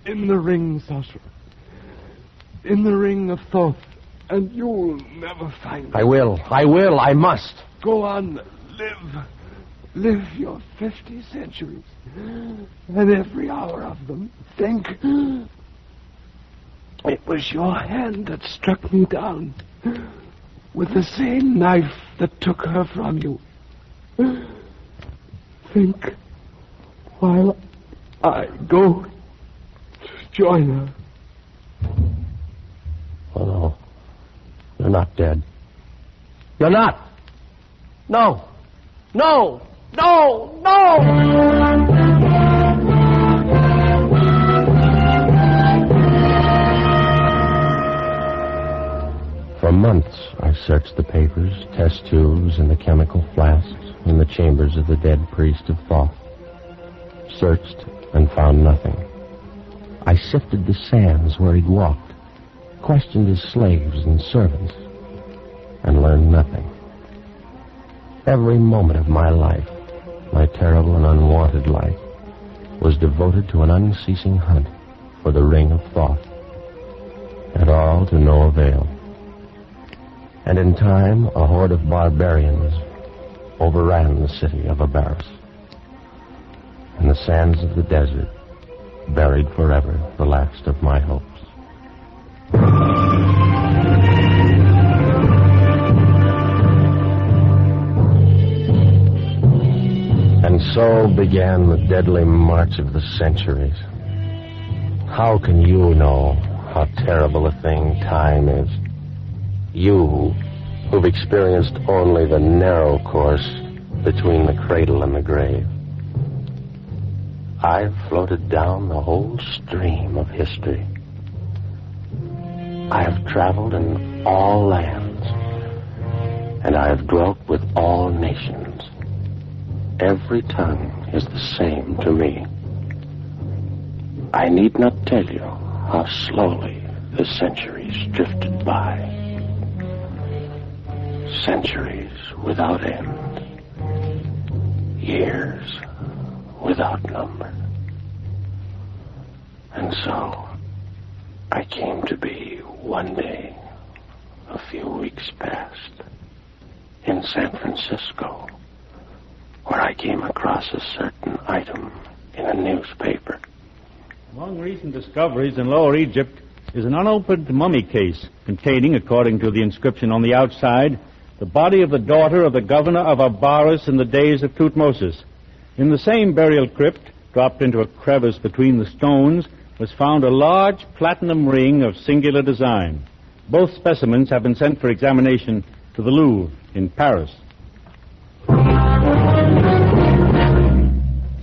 In the ring, Sasra. In the ring of Thoth. And you'll never find it. I will. I must. Go on. Live your 50 centuries. And every hour of them, think. It was your hand that struck me down. With the same knife that took her from you. Think while I go to join her. Oh, no. You're not dead. You're not. No. No. No. No. For months, I searched the papers, test tubes, and the chemical flasks in the chambers of the dead priest of Thoth. Searched and found nothing. I sifted the sands where he'd walked, questioned his slaves and servants, and learned nothing. Every moment of my life, my terrible and unwanted life, was devoted to an unceasing hunt for the ring of Thoth, and all to no avail. And in time, a horde of barbarians overran the city of Abaris. And the sands of the desert buried forever the last of my hopes. And so began the deadly march of the centuries. How can you know how terrible a thing time is? You, who've experienced only the narrow course between the cradle and the grave. I've floated down the whole stream of history. I have traveled in all lands, and I have dwelt with all nations. Every tongue is the same to me. I need not tell you how slowly the centuries drifted by. Centuries without end. Years without number. And so, I came to be one day, a few weeks past, in San Francisco, where I came across a certain item in a newspaper. Among recent discoveries in Lower Egypt is an unopened mummy case containing, according to the inscription on the outside, the body of the daughter of the governor of Abaris in the days of Thutmosis. In the same burial crypt, dropped into a crevice between the stones, was found a large platinum ring of singular design. Both specimens have been sent for examination to the Louvre in Paris.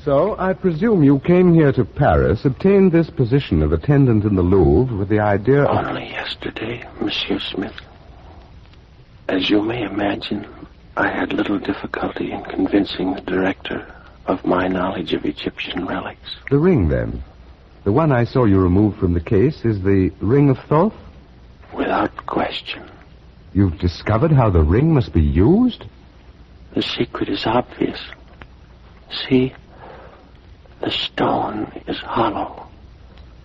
So, I presume you came here to Paris, obtained this position of attendant in the Louvre with the idea of... Only yesterday, Monsieur Smith. As you may imagine, I had little difficulty in convincing the director of my knowledge of Egyptian relics. The ring, then. The one I saw you remove from the case is the ring of Thoth? Without question. You've discovered how the ring must be used? The secret is obvious. See, the stone is hollow,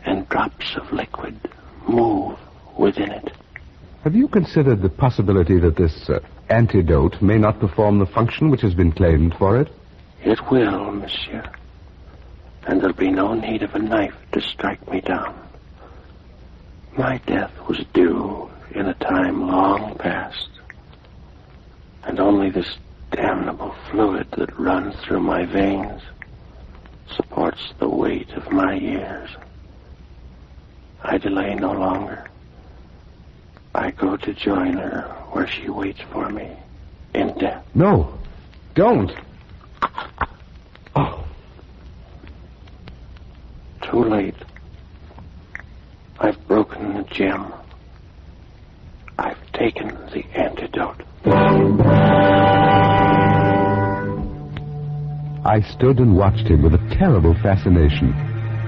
and drops of liquid move within it. Have you considered the possibility that this antidote may not perform the function which has been claimed for it? It will, monsieur. And there'll be no need of a knife to strike me down. My death was due in a time long past. And only this damnable fluid that runs through my veins supports the weight of my years. I delay no longer. I go to join her where she waits for me in death. No, don't. Oh. Too late. I've broken the gem. I've taken the antidote. I stood and watched him with a terrible fascination,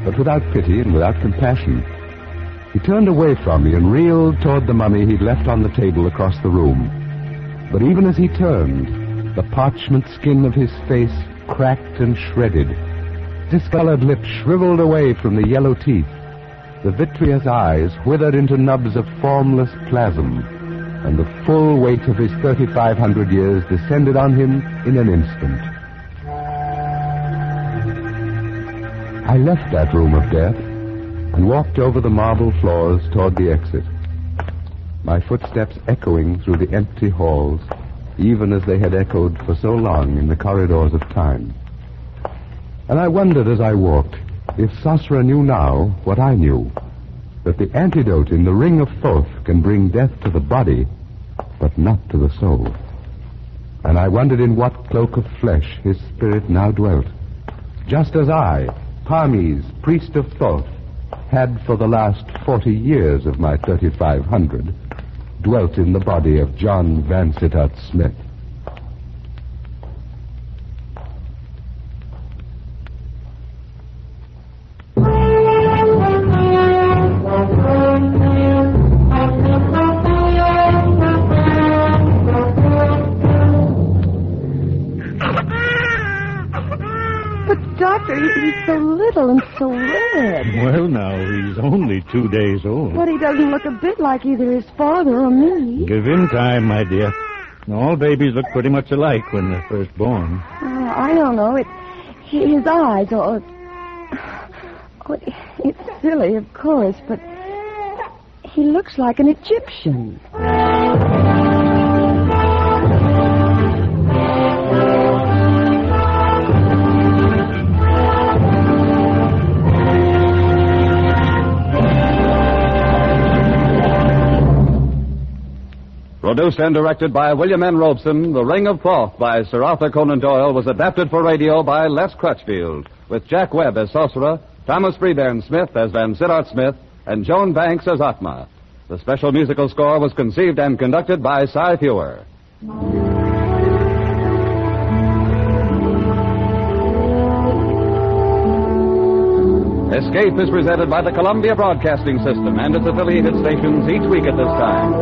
but without pity and without compassion. He turned away from me and reeled toward the mummy he'd left on the table across the room. But even as he turned, the parchment skin of his face cracked and shredded. Discolored lips shriveled away from the yellow teeth. The vitreous eyes withered into nubs of formless plasm, and the full weight of his 3,500 years descended on him in an instant. I left that room of death and walked over the marble floors toward the exit, my footsteps echoing through the empty halls, even as they had echoed for so long in the corridors of time. And I wondered as I walked if Sasra knew now what I knew, that the antidote in the ring of Thoth can bring death to the body, but not to the soul. And I wondered in what cloak of flesh his spirit now dwelt, just as I, Parmes, priest of Thoth, had for the last 40 years of my 3,500 dwelt in the body of John Vansittart Smith. He's so little and so red. Well, now, he's only 2 days old. But he doesn't look a bit like either his father or me. Give him time, my dear. All babies look pretty much alike when they're first born. I don't know. His eyes, it's silly, of course, but he looks like an Egyptian. Produced and directed by William N. Robeson, The Ring of Thoth by Sir Arthur Conan Doyle was adapted for radio by Les Crutchfield, with Jack Webb as Sosra, Thomas Freebairn Smith as Vansittart Smith, and Joan Banks as Atma. The special musical score was conceived and conducted by Cy Fewer. Escape is presented by the Columbia Broadcasting System and its affiliated stations each week at this time.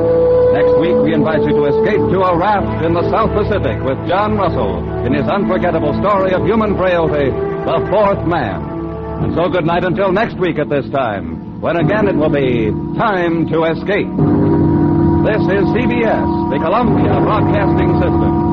Next week, we invite you to escape to a raft in the South Pacific with John Russell in his unforgettable story of human frailty, The Fourth Man. And so good night until next week at this time, when again it will be Time to Escape. This is CBS, the Columbia Broadcasting System.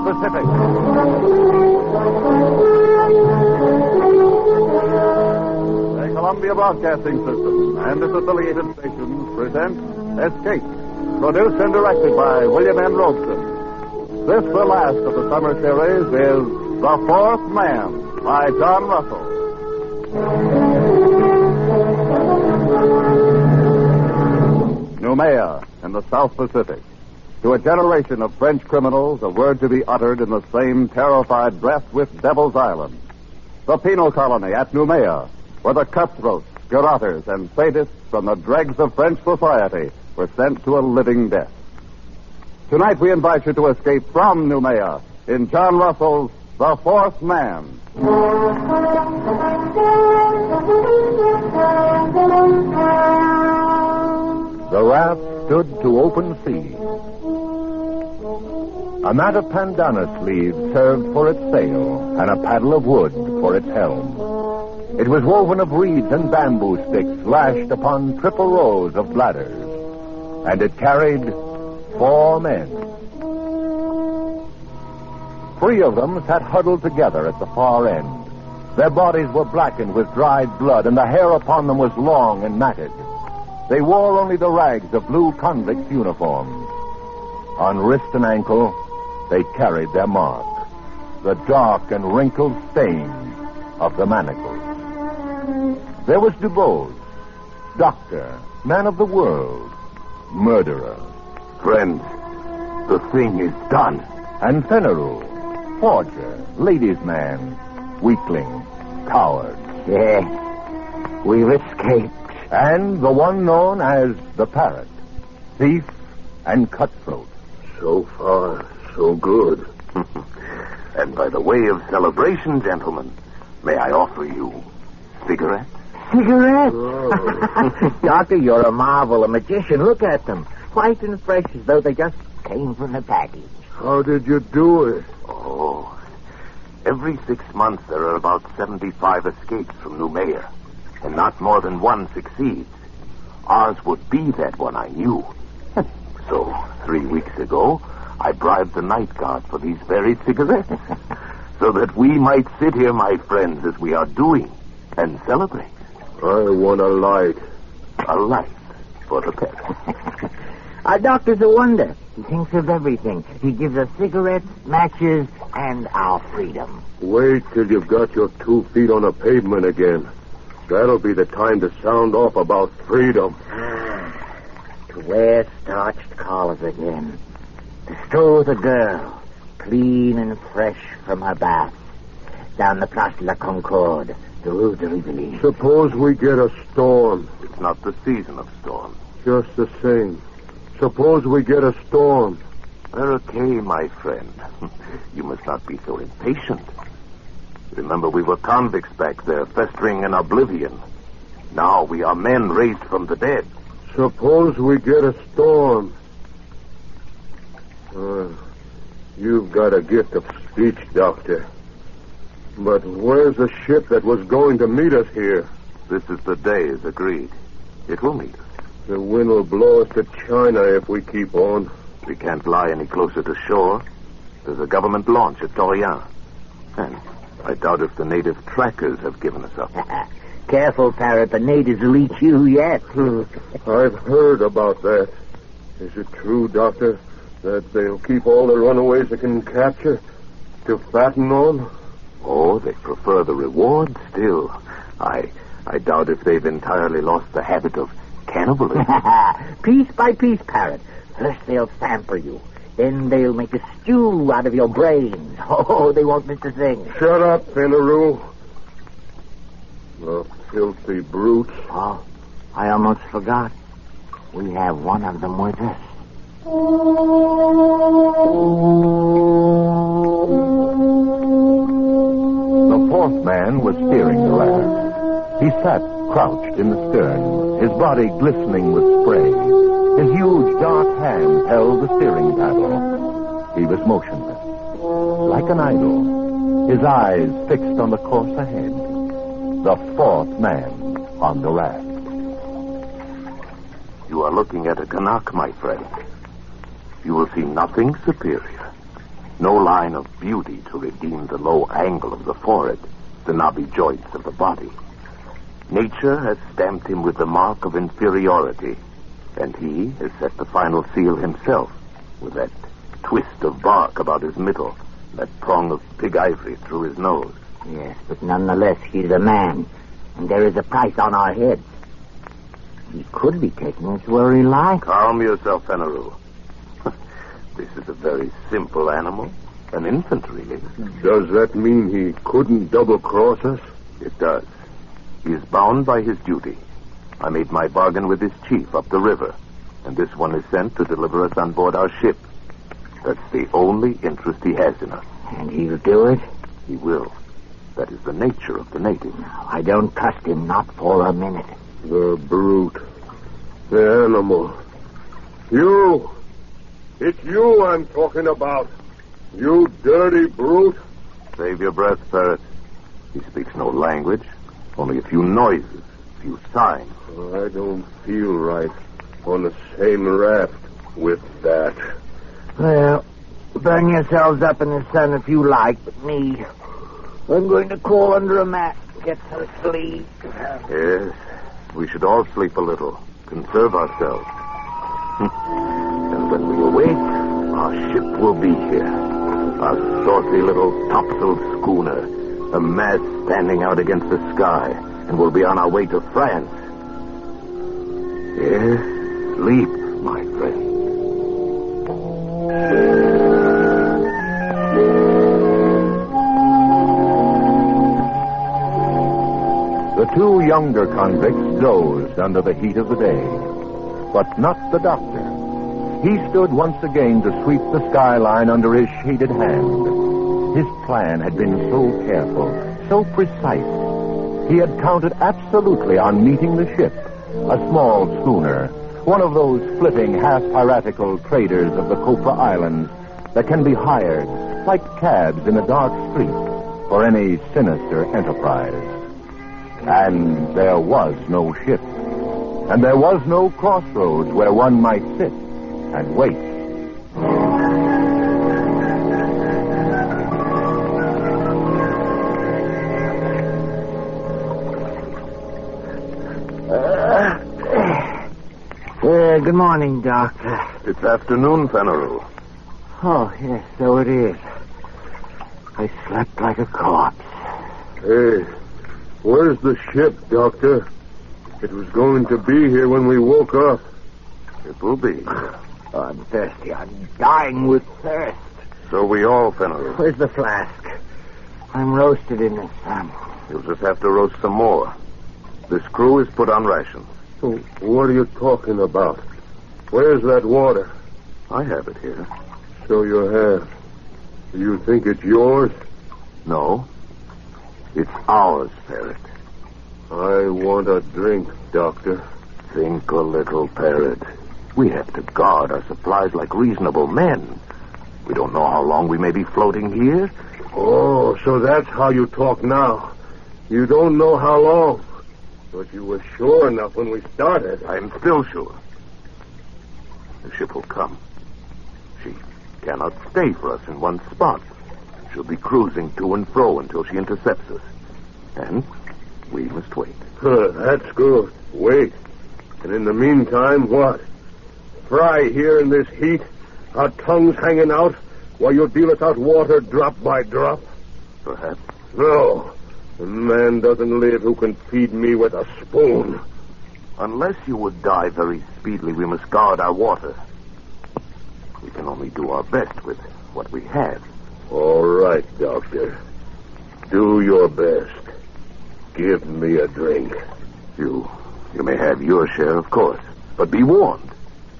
Pacific. The Columbia Broadcasting System and its affiliated stations present Escape, produced and directed by William N. Robeson. This, the last of the summer series, is The Fourth Man by John Russell. Noumea in the South Pacific. To a generation of French criminals, a word to be uttered in the same terrified breath with Devil's Island. The penal colony at Noumea, where the cutthroats, garrotters, and sadists from the dregs of French society were sent to a living death. Tonight we invite you to escape from Noumea in John Russell's The Fourth Man. The raft stood to open sea. A mat of pandanus leaves served for its sail, and a paddle of wood for its helm. It was woven of reeds and bamboo sticks lashed upon triple rows of bladders, and it carried 4 men. 3 of them sat huddled together at the far end. Their bodies were blackened with dried blood, and the hair upon them was long and matted. They wore only the rags of blue convict uniforms. On wrist and ankle, they carried their mark, the dark and wrinkled stain of the manacles. There was Dubose, doctor, man of the world, murderer. Friends, the thing is done. And Fenneru, forger, ladies' man, weakling, coward. Yes, we've escaped. And the one known as the Parrot, thief and cutthroat. So far, so good. And by the way of celebration, gentlemen, may I offer you cigarettes? Cigarettes? Oh. Doctor, you're a marvel, a magician. Look at them. White and fresh as though they just came from the package. How did you do it? Oh, every 6 months there are about 75 escapes from Noumea, and not more than one succeeds. Ours would be that one, I knew. So, 3 weeks ago, I bribed the night guard for these very cigarettes, so that we might sit here, my friends, as we are doing, and celebrate. I want a light. A light for the pet. Our doctor's a wonder. He thinks of everything. He gives us cigarettes, matches, and our freedom. Wait till you've got your 2 feet on the pavement again. That'll be the time to sound off about freedom. To wear starched collars again. To stroll the girl, clean and fresh from her bath, down the Place de la Concorde, the Rue de Rivoli. Suppose we get a storm. It's not the season of storms. Just the same. Suppose we get a storm. We're okay, my friend. You must not be so impatient. Remember, we were convicts back there, festering in oblivion. Now we are men raised from the dead. Suppose we get a storm. You've got a gift of speech, Doctor. But where's the ship that was going to meet us here? This is the day, as agreed. It will meet us. The wind will blow us to China if we keep on. We can't lie any closer to shore. There's a government launch at Torreon. And I doubt if the native trackers have given us up. Careful, Parrot. The natives will eat you yet. I've heard about that. Is it true, Doctor, that they'll keep all the runaways they can capture to fatten on? Oh, they prefer the reward still. I doubt if they've entirely lost the habit of cannibalism. Piece by piece, Parrot. First they'll sample you. Then they'll make a stew out of your brains. Oh, they won't miss a thing. Shut up, Fenneru. The filthy brutes. Oh, I almost forgot. We have one of them with us. The 4th man was steering the raft. He sat crouched in the stern, his body glistening with spray. His huge dark hand held the steering paddle. He was motionless, like an idol, his eyes fixed on the course ahead. The 4th man on the raft. You are looking at a Kanak, my friend. You will see nothing superior. No line of beauty to redeem the low angle of the forehead, the knobby joints of the body. Nature has stamped him with the mark of inferiority, and he has set the final seal himself with that twist of bark about his middle, that prong of pig ivory through his nose. Yes, but nonetheless, he's a man, and there is a price on our heads. He could be taken as where he likes. Calm yourself, Fenneru. This is a very simple animal, an infant, really. Does that mean he couldn't double-cross us? It does. He is bound by his duty. I made my bargain with his chief up the river. and this one is sent to deliver us on board our ship. That's the only interest he has in us. And he'll do it? He will. That is the nature of the native. I don't trust him, not for a minute. The brute. The animal. You! It's you I'm talking about. You dirty brute. Save your breath, Parrot. He speaks no language, only a few noises, a few signs. I don't feel right on the same raft with that. Well, burn yourselves up in the sun if you like, but me, I'm going to crawl under a mat and get some sleep. Yes, we should all sleep a little, conserve ourselves. And when we awake, our ship will be here. Our saucy little topsail schooner, a mast standing out against the sky, and we'll be on our way to France. Yes, sleep, my friend. The two younger convicts dozed under the heat of the day, but not the doctor. He stood once again to sweep the skyline under his shaded hand. His plan had been so careful, so precise. He had counted absolutely on meeting the ship, a small schooner, one of those flitting, half-piratical traders of the Copra Islands that can be hired, like cabs in a dark street, for any sinister enterprise. And there was no ship. And there was no crossroads where one might sit and wait. Good morning, Doctor. It's afternoon, Fenneru. Oh, yes, so it is. I slept like a corpse. Hey, where's the ship, Doctor? It was going to be here when we woke up. It will be. Oh, I'm thirsty. I'm dying with thirst. So we all, Fenneru. Where's the flask? I'm roasted in the sun. You'll just have to roast some more. This crew is put on rations. So what are you talking about? Where's that water? I have it here. So you have. Do you think it's yours? No. It's ours, Parrot. I want a drink, Doctor. Think a little, Parrot. We have to guard our supplies like reasonable men. We don't know how long we may be floating here. Oh, so that's how you talk now. You don't know how long. But you were sure enough when we started. I'm still sure. The ship will come. She cannot stay for us in one spot. She'll be cruising to and fro until she intercepts us. And we must wait. That's good. Wait. And in the meantime, what? Fry here in this heat, our tongues hanging out, while you deal us out water drop by drop? Perhaps. No. A man doesn't live who can feed me with a spoon. Unless you would die very speedily, we must guard our water. We can only do our best with what we have. All right, Doctor. Do your best. Give me a drink. You may have your share, of course. But be warned.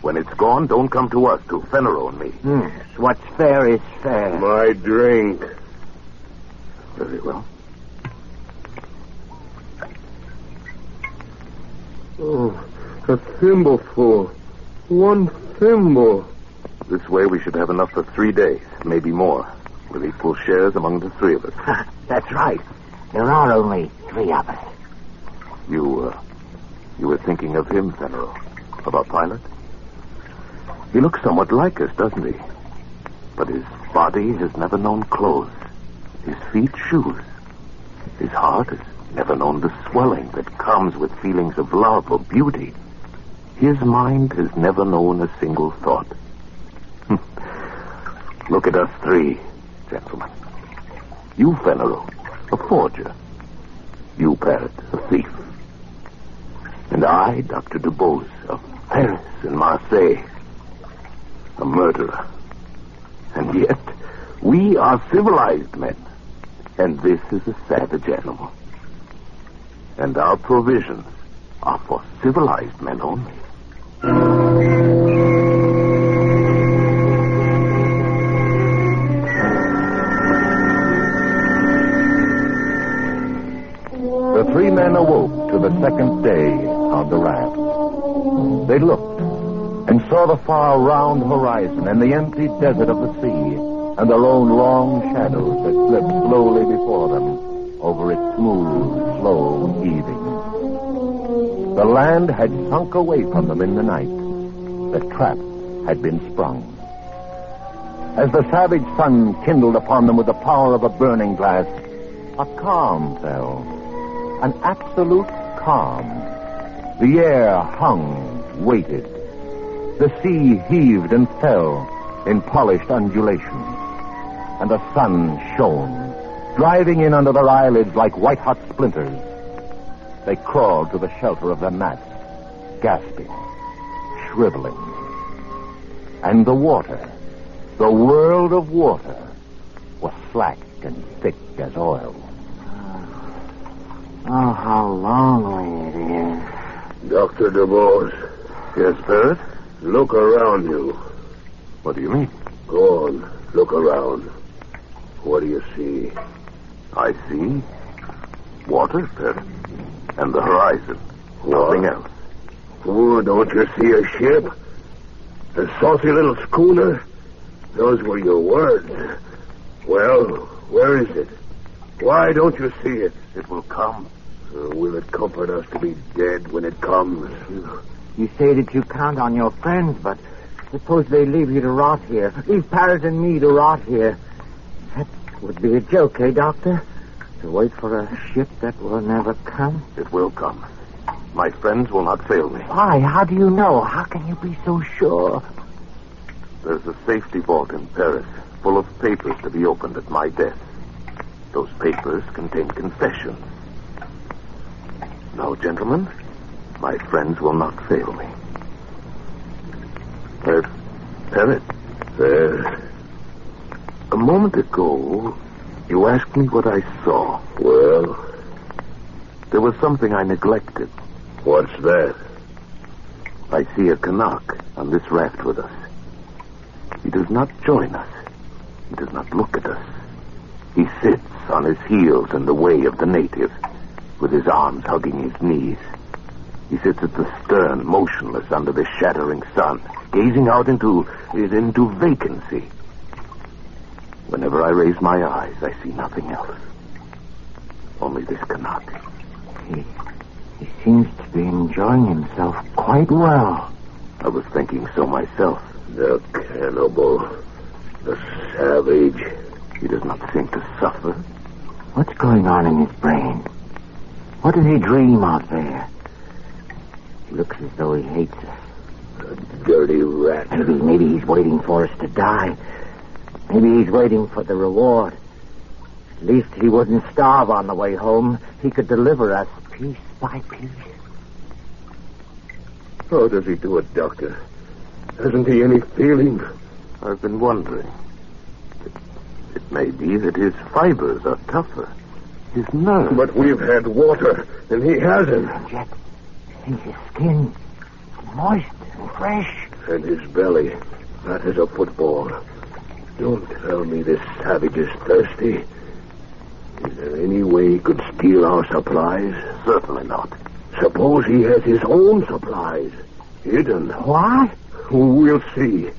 When it's gone, don't come to us, to Fenneru and me. Yes, what's fair is fair. My drink. Very well. Oh, a thimbleful. One thimble. This way we should have enough for 3 days, maybe more, with equal shares among the three of us. That's right. There are only 3 of us. You were thinking of him, Fenneru, of our pilot? He looks somewhat like us, doesn't he? But his body has never known clothes. His feet, shoes. His heart has never known the swelling that comes with feelings of love or beauty. His mind has never known a single thought. Look at us 3, gentlemen. You, Fenneru, a forger. You, Parrot, a thief. And I, Dr. Dubose, of Paris and Marseille, a murderer. And yet, we are civilized men. And this is a savage animal. And our provisions are for civilized men only. three men awoke to the second day on the raft. They looked and saw the far round horizon and the empty desert of the sea and their own long shadows that slipped slowly before them over its smooth, slow heaving. The land had sunk away from them in the night. The trap had been sprung. As the savage sun kindled upon them with the power of a burning glass, a calm fell, an absolute calm. The air hung, waited. The sea heaved and fell in polished undulation, and the sun shone, driving in under their eyelids like white-hot splinters. They crawled to the shelter of their mats, gasping, shriveling. And the water, the world of water, was slack and thick as oil. Oh, how lonely it is. Dr. DeVos. Yes, Barrett? Look around you. What do you mean? Go on, look around. What do you see? I see water, Barrett, and the horizon. Nothing else. Oh, don't you see a ship? A saucy little schooner? Those were your words. Well, where is it? Why don't you see it? It will come. Will it comfort us to be dead when it comes? You say that you count on your friends, but suppose they leave you to rot here. Leave Paris and me to rot here. That would be a joke, eh, Doctor? To wait for a ship that will never come? It will come. My friends will not fail me. Why? How do you know? How can you be so sure? There's a safety vault in Paris, full of papers to be opened at my desk. Those papers contain confessions. Now, gentlemen, my friends will not fail me. Parrot. A moment ago, you asked me what I saw. Well? There was something I neglected. What's that? I see a Canuck on this raft with us. He does not join us. He does not look at us. He sits on his heels in the way of the native, with his arms hugging his knees. He sits at the stern, motionless under the shattering sun, gazing out into vacancy. Whenever I raise my eyes, I see nothing else. Only this Canuck. He seems to be enjoying himself quite well. I was thinking so myself. The cannibal. The savage. He does not seem to suffer. What's going on in his brain? What does he dream out there? He looks as though he hates us. A dirty rat. Maybe he's waiting for us to die. Maybe he's waiting for the reward. At least he wouldn't starve on the way home. He could deliver us piece by piece. How does he do it, Doctor? Hasn't he any feeling? I've been wondering. It may be that his fibers are tougher. His nerves. But we've had water, and he hasn't. And yet, his skin is moist and fresh. And his belly, that is a football. Don't tell me this savage is thirsty. Is there any way he could steal our supplies? Certainly not. Suppose he has his own supplies, hidden. What? We'll see.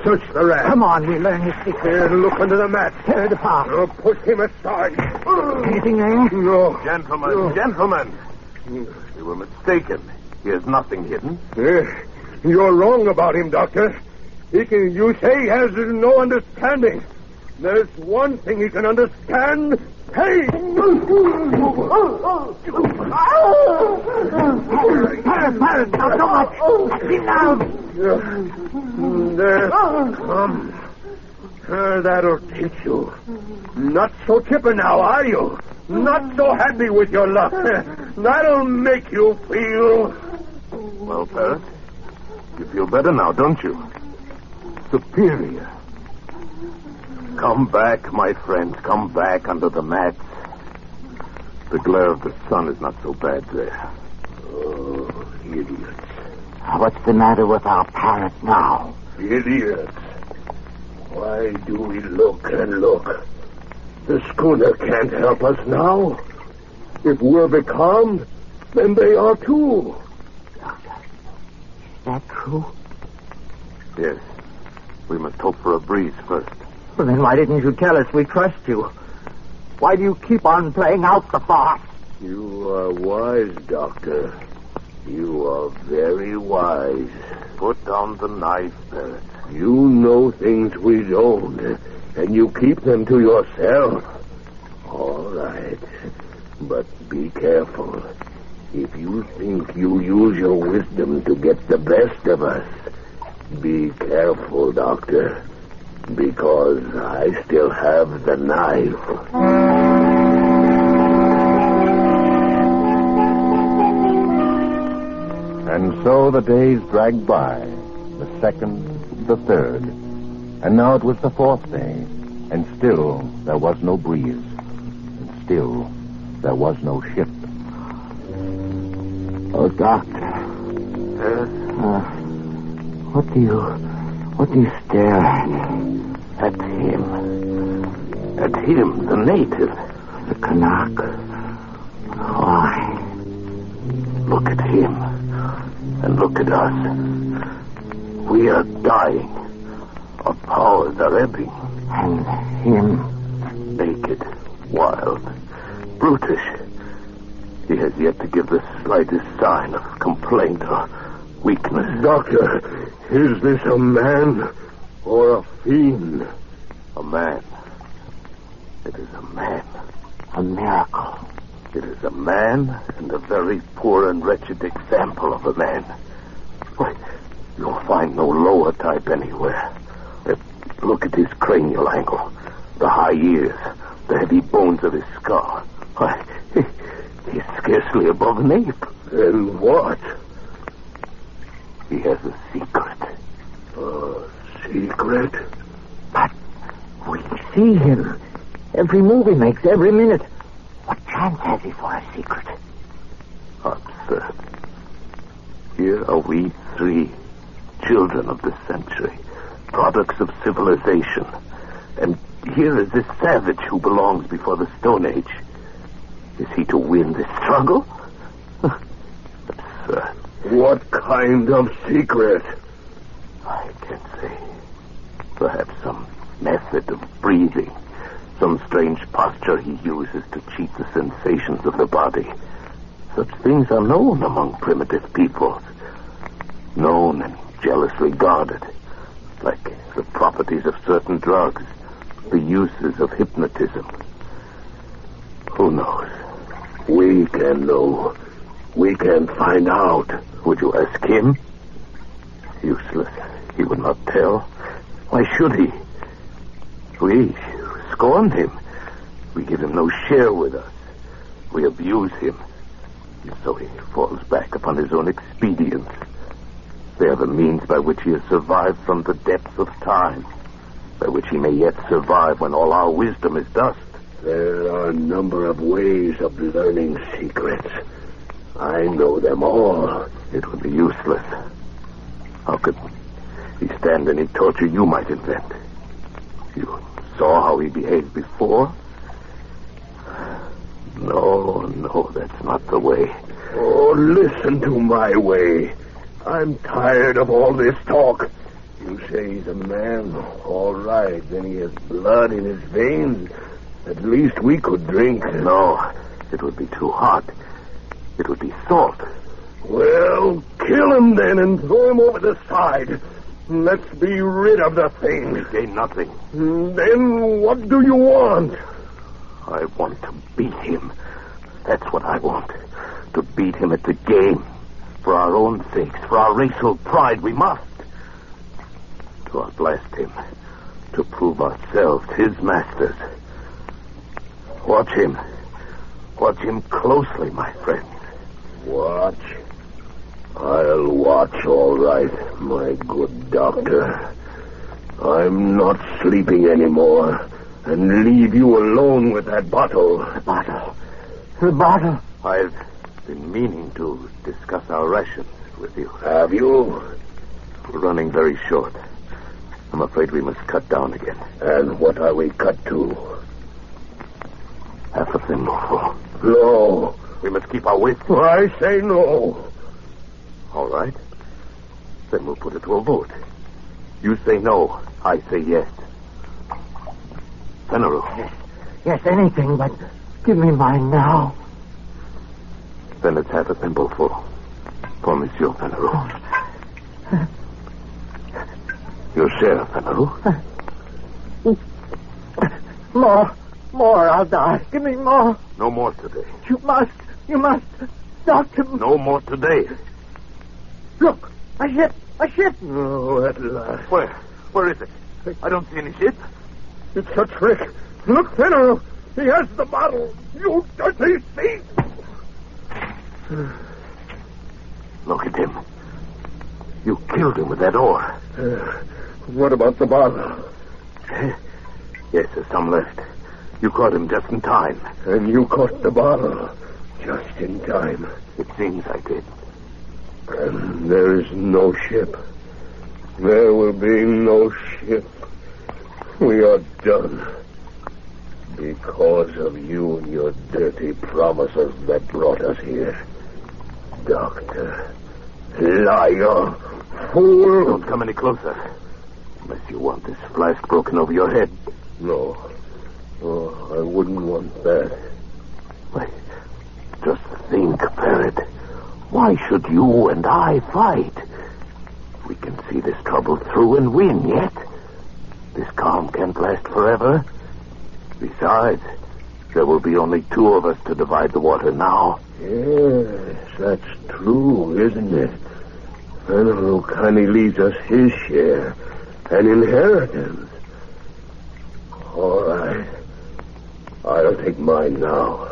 Search the raft. Come on, we learn his secret. Here, look under the mat. Tear it apart. Now push him aside. Anything there? No. Gentlemen. You were mistaken. He has nothing hidden. You're wrong about him, Doctor. You say he has no understanding. There's one thing he can understand. Hey! Paris, not so much. Sit down. There. Come. That'll teach you. Not so chipper now, are you? Not so happy with your luck. That'll make you feel... Well, Paris, you feel better now, don't you? Superior. Come back, my friends. Come back under the mats. The glare of the sun is not so bad there. Oh, idiots. What's the matter with our parrot now? Idiots. Why do we look and look? The schooner can't help us now. If we're becalmed, then they are too. Is that true? Yes. We must hope for a breeze first. Well, then why didn't you tell us? We trust you. Why do you keep on playing out the farce? You are wise, Doctor. You are very wise. Put down the knife, Barrett. You know things we don't, and you keep them to yourself. All right. But be careful. If you think you use your wisdom to get the best of us, be careful, Doctor, because I still have the knife. And so the days dragged by, the second, the third, and now it was the fourth day, and still there was no breeze, and still there was no ship. Oh, Doctor. Yes? What do you stare at? At him. At him, the native. The Canuck. Why? Look at him. And look at us. We are dying. Our powers are ebbing. And him? Naked, wild, brutish. He has yet to give the slightest sign of complaint or weakness. Doctor, is this a man or a fiend? A man. It is a man. A miracle. It is a man, and a very poor and wretched example of a man. Why, you'll find no lower type anywhere. Look at his cranial angle, the high ears, the heavy bones of his skull. Why, he's scarcely above an ape. And what? He has a secret. A secret? But we see him. Every move he makes, every minute. What chance has he for a secret? Absurd. Here are we three, children of the century, products of civilization. And here is this savage who belongs before the Stone Age. Is he to win this struggle? Absurd. What kind of secret? I can't say. Perhaps some method of breathing. Some strange posture he uses to cheat the sensations of the body. Such things are known among primitive peoples. Known and jealously guarded. Like the properties of certain drugs. The uses of hypnotism. Who knows? We can know. We can find out. Would you ask him? Useless. He would not tell. Why should he? We scorn him. We give him no share with us. We abuse him. And so he falls back upon his own expedients. They are the means by which he has survived from the depths of time. By which he may yet survive when all our wisdom is dust. There are a number of ways of learning secrets. I know them all. It would be useless. How could he stand any torture you might invent? You saw how he behaved before? No, that's not the way. Oh, listen to my way. I'm tired of all this talk. You say he's a man. All right, then he has blood in his veins. At least we could drink. No, it would be too hot. It would be salt. Well, kill him then and throw him over the side. Let's be rid of the thing. We gain nothing. Then what do you want? I want to beat him. That's what I want. To beat him at the game. For our own sakes, for our racial pride, we must. To outlast him. To prove ourselves his masters. Watch him. Watch him closely, my friends. Watch? I'll watch all right, my good doctor. I'm not sleeping anymore, and leave you alone with that bottle. The bottle? The bottle? I've been meaning to discuss our rations with you. Have you? We're running very short. I'm afraid we must cut down again. And what are we cut to? Half a thimbleful. No. We must keep our wits. I say no. All right. Then we'll put it to a vote. You say no. I say yes. Fenneru. Yes, anything, but give me mine now. Then let's have a thimble for Monsieur Fenneru. Your share, Fenneru. More, I'll die. Give me more. No more today. You must. Doctor. No more today. Look, a ship. Oh, at last. Where is it? I don't see any ship. It's a trick. Look, Fenneru. He has the bottle. You dirty thief. Look at him. You killed him with that oar. What about the bottle? Yes, there's some left. You caught him just in time. And you caught the bottle just in time. It seems I did. And there is no ship. There will be no ship. We are done. Because of you and your dirty promises that brought us here. Doctor. Liar. Fool. Don't come any closer. Unless you want this flask broken over your head. No. Oh, I wouldn't want that. Wait. Just think, Parrot. Why should you and I fight? We can see this trouble through and win yet. This calm can't last forever. Besides, there will be only two of us to divide the water now. Yes, that's true, isn't it? Fenneru kindly leaves us his share, an inheritance. All right. I'll take mine now.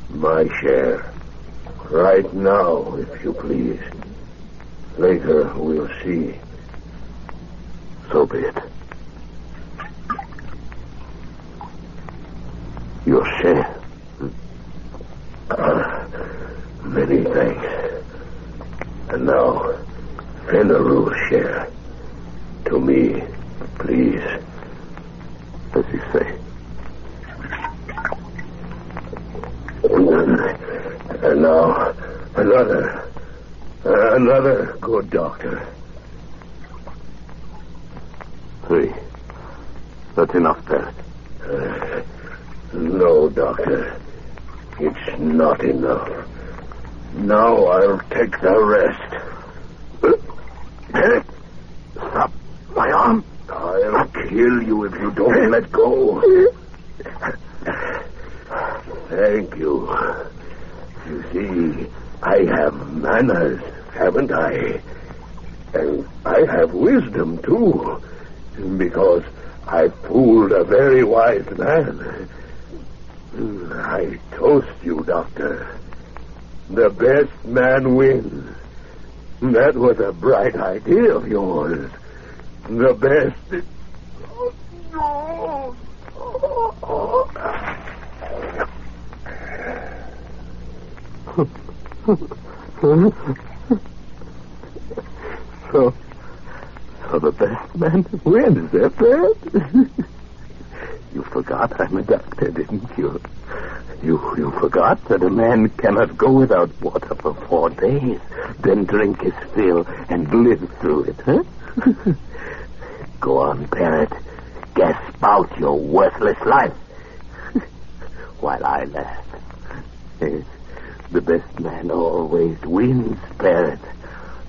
My share. Right now, if you please. Later, we'll see. So be it. Your share. Many thanks. And now, Fenneru's share. To me, please. As you say. And now, another good doctor. 3. That's enough, Parrot. No, Doctor. It's not enough. Now I'll take the rest. Parrot! Stop my arm. I'll kill you if you don't let go. Thank you. You see, I have manners, haven't I? And I have wisdom, too. Because I fooled a very wise man. I toast you, Doctor. The best man wins. That was a bright idea of yours. The best... Oh, So the best man wins, eh, Fred? You forgot I'm a doctor, didn't you? You forgot that a man cannot go without water for 4 days, then drink his fill and live through it, huh? Go on, Parrot. Gasp out your worthless life. While I laugh. Yes, the best man always wins, Parrot.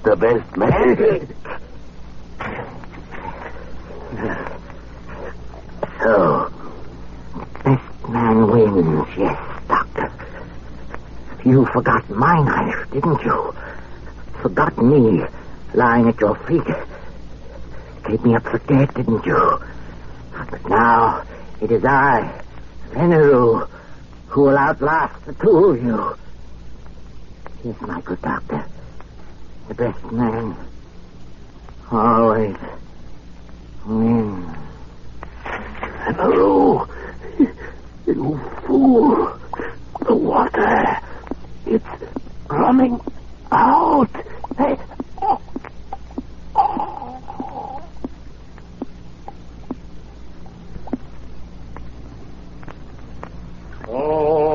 The best man... So, best man wins, yes, Doctor. You forgot my knife, didn't you? Forgot me, lying at your feet. Gave me up for dead, didn't you? But now, it is I, Fenneru, who will outlast the two of you. Yes, my good Doctor. The best man always wins. Fenneru, you fool. The water, it's running out. Hey. Oh,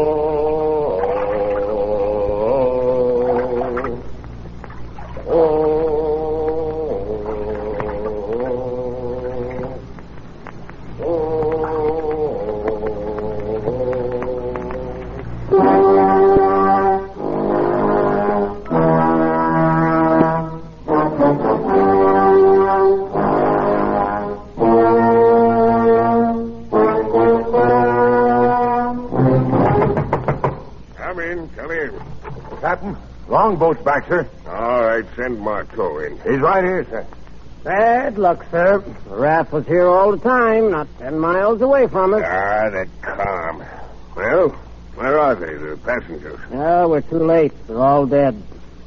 Captain. Come in. Captain, longboat's back, sir. All right, send Marteau in. He's right here, sir. Bad luck, sir. The raft was here all the time, not 10 miles away from us. Ah, that calm. Well, where are they, the passengers? Oh, we're too late. They're all dead.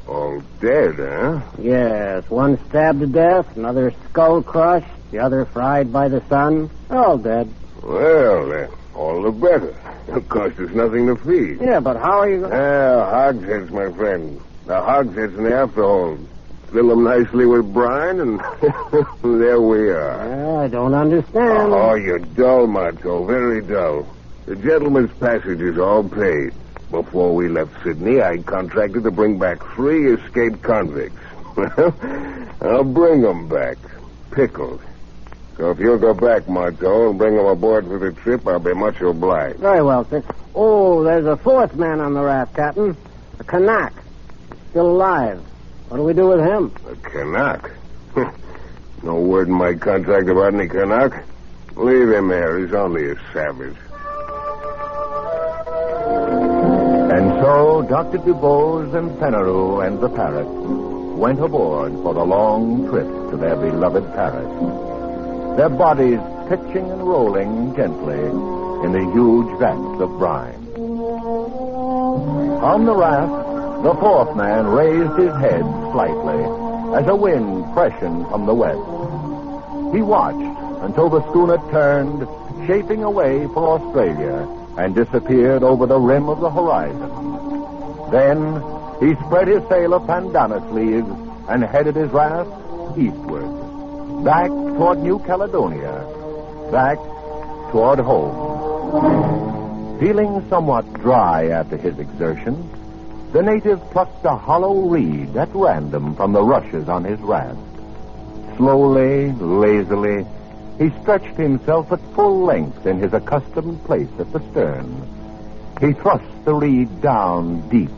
All dead, huh? Yes, one stabbed to death, another skull crushed, the other fried by the sun. They're all dead. Well, all the better. Of course, there's nothing to feed. Yeah, but how are you going to... Hogsheads, my friend. The hogsheads in the afterhold. Fill them nicely with brine, and there we are. I don't understand. Oh, you're dull, Marteau. Very dull. The gentleman's passage is all paid. Before we left Sydney, I contracted to bring back 3 escaped convicts. Well, I'll bring them back. Pickled. So if you'll go back, Marteau, and bring them aboard for the trip, I'll be much obliged. Very well, sir. Oh, there's a 4th man on the raft, Captain. A Kanak. Still alive. What do we do with him? A Kanak? No word in my contract about any Kanak. Leave him there. He's only a savage. And so Dr. Dubose and Penaroo and the parrot went aboard for the long trip to their beloved Paris. Their bodies pitching and rolling gently in the huge vats of brine. On the raft, the 4th man raised his head slightly as a wind freshened from the west. He watched until the schooner turned, shaping away for Australia, and disappeared over the rim of the horizon. Then he spread his sail of pandanus leaves and headed his raft eastward, back toward New Caledonia, back toward home. Feeling somewhat dry after his exertions, the native plucked a hollow reed at random from the rushes on his raft. Slowly, lazily, he stretched himself at full length in his accustomed place at the stern. He thrust the reed down deep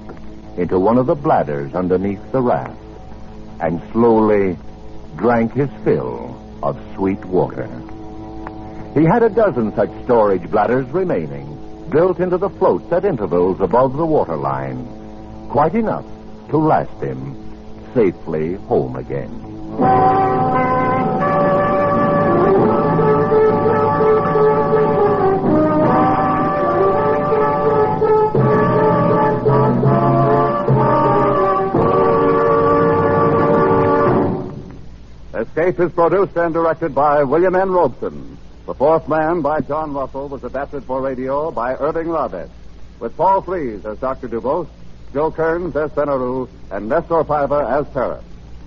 into one of the bladders underneath the raft and slowly drank his fill of sweet water. He had a dozen such storage bladders remaining, built into the floats at intervals above the waterline, quite enough to last him safely home again. Escape is produced and directed by William N. Robeson. The 4th Man by John Russell was adapted for radio by Irving Robert, with Paul Frees as Dr. Dubose, Joe Kearns as Penaroo, and Nestor Piva as Parrot.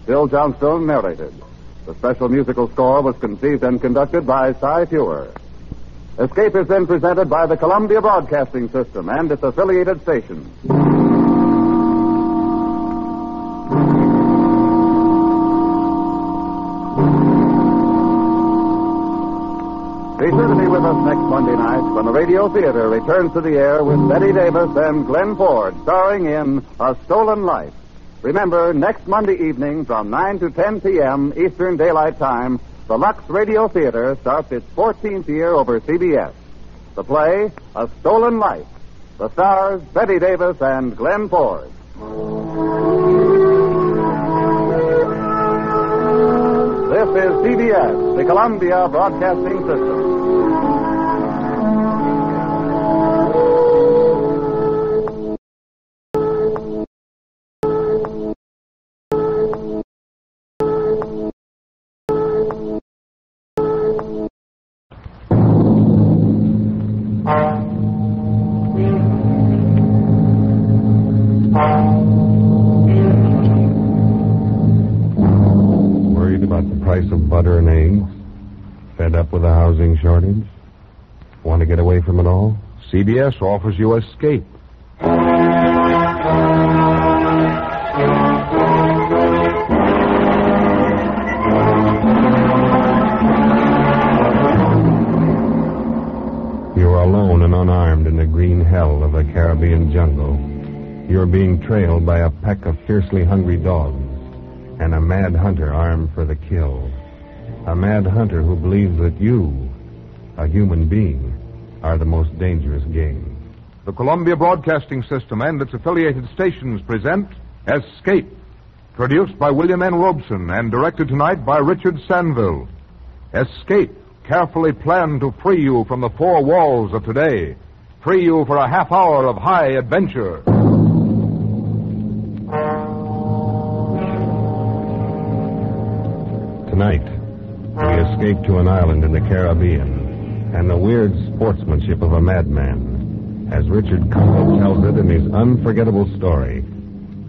Bill Johnstone narrated. The special musical score was conceived and conducted by Cy Feuer. Escape is then presented by the Columbia Broadcasting System and its affiliated stations. Be sure to be with us next Monday night when the Radio Theater returns to the air with Betty Davis and Glenn Ford starring in A Stolen Life. Remember, next Monday evening from 9 to 10 p.m. Eastern Daylight Time, the Lux Radio Theater starts its 14th year over CBS. The play, A Stolen Life. The stars, Betty Davis and Glenn Ford. This is CBS, the Columbia Broadcasting System. Of butter and eggs? Fed up with the housing shortage? Want to get away from it all? CBS offers you Escape. You're alone and unarmed in the green hell of a Caribbean jungle. You're being trailed by a pack of fiercely hungry dogs and a mad hunter armed for the kill. A mad hunter who believes that you, a human being, are the most dangerous game. the Columbia Broadcasting System and its affiliated stations present Escape, produced by William N. Robeson and directed tonight by Richard Sanville. Escape, carefully planned to free you from the four walls of today, free you for a half hour of high adventure. Tonight, we escape to an island in the Caribbean and the weird sportsmanship of a madman, as Richard Cunliffe tells it in his unforgettable story,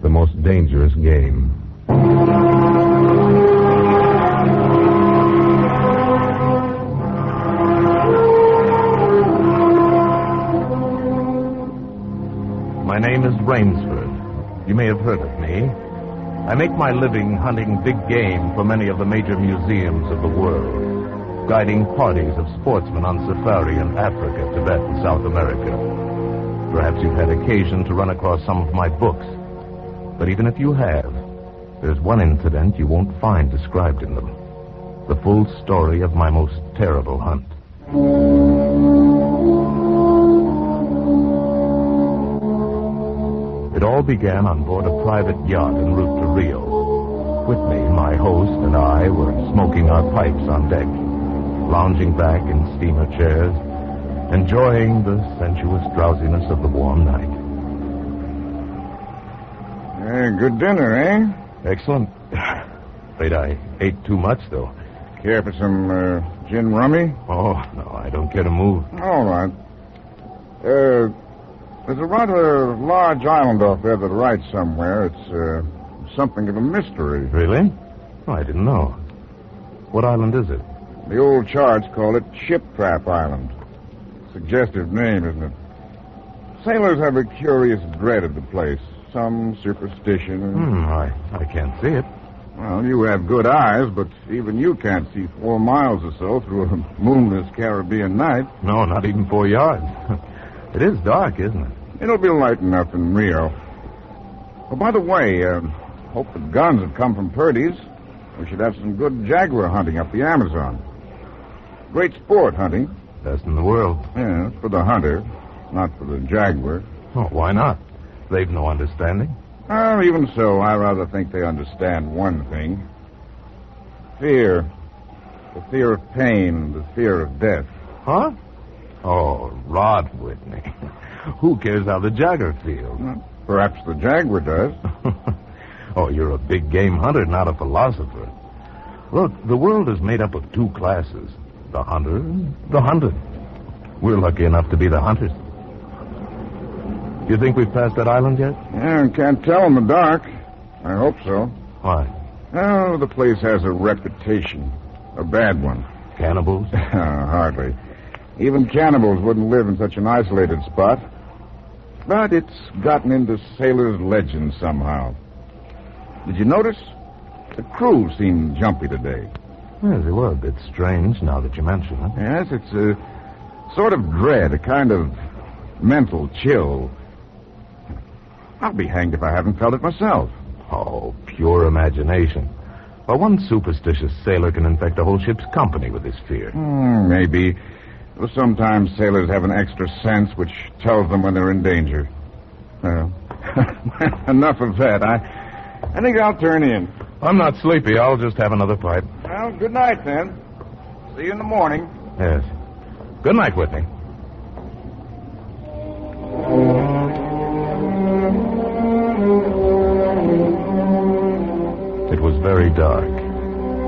The Most Dangerous Game. My name is Rainsford. You may have heard of me. I make my living hunting big game for many of the major museums of the world, guiding parties of sportsmen on safari in Africa, Tibet, and South America. Perhaps you've had occasion to run across some of my books. But even if you have, there's one incident you won't find described in them. The full story of my most terrible hunt. It all began on board a private yacht en route to Rio. With me, my host and I were smoking our pipes on deck, lounging back in steamer chairs, enjoying the sensuous drowsiness of the warm night. Good dinner, eh? Excellent. Afraid I ate too much, though. Care for some gin rummy? Oh, no, I don't care to move. All right. There's a rather large island off there to the right somewhere. It's something of a mystery. Really? Oh, I didn't know. What island is it? The old charts call it Ship Trap Island. Suggestive name, isn't it? Sailors have a curious dread of the place. Some superstition. I can't see it. Well, you have good eyes, but even you can't see 4 miles or so through a moonless Caribbean night. No, not even 4 yards. It is dark, isn't it? It'll be light enough in Rio. Oh, by the way, hope the guns have come from Purdy's. We should have some good jaguar hunting up the Amazon. Great sport, hunting. Best in the world. Yeah, for the hunter, not for the jaguar. Oh, why not? They've no understanding. Well, even so, I rather think they understand one thing. Fear. The fear of pain, the fear of death. Huh? Oh, Rod Whitney. Who cares how the jaguar feels? Well, perhaps the jaguar does. Oh, you're a big game hunter, not a philosopher. Look, the world is made up of 2 classes. The hunter and the hunted. We're lucky enough to be the hunters. You think we've passed that island yet? Yeah, can't tell in the dark. I hope so. Why? Oh, the place has a reputation. A bad one. Cannibals? Hardly. Even cannibals wouldn't live in such an isolated spot. But it's gotten into sailors' legends somehow. Did you notice? The crew seemed jumpy today. Yes, they were a bit strange now that you mention it. Yes, it's a sort of dread, a kind of mental chill. I'll be hanged if I haven't felt it myself. Oh, pure imagination. Well, one superstitious sailor can infect a whole ship's company with his fear. Maybe. Well, sometimes sailors have an extra sense which tells them when they're in danger. Well, enough of that. I think I'll turn in. I'm not sleepy. I'll just have another pipe. Well, good night, then. See you in the morning. Yes. Good night, Whitney. It was very dark.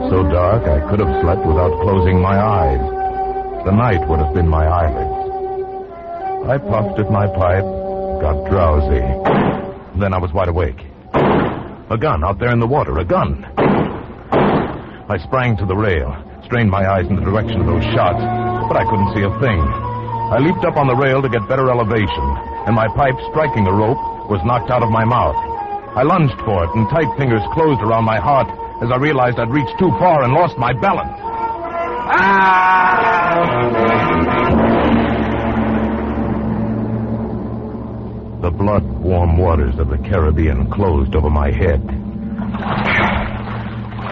So dark I could have slept without closing my eyes. The night would have been my eyelids. I puffed at my pipe, got drowsy. Then I was wide awake. A gun out there in the water, a gun. I sprang to the rail, strained my eyes in the direction of those shots, but I couldn't see a thing. I leaped up on the rail to get better elevation, and my pipe, striking a rope, was knocked out of my mouth. I lunged for it, and tight fingers closed around my heart as I realized I'd reached too far and lost my balance. The blood-warm waters of the Caribbean closed over my head.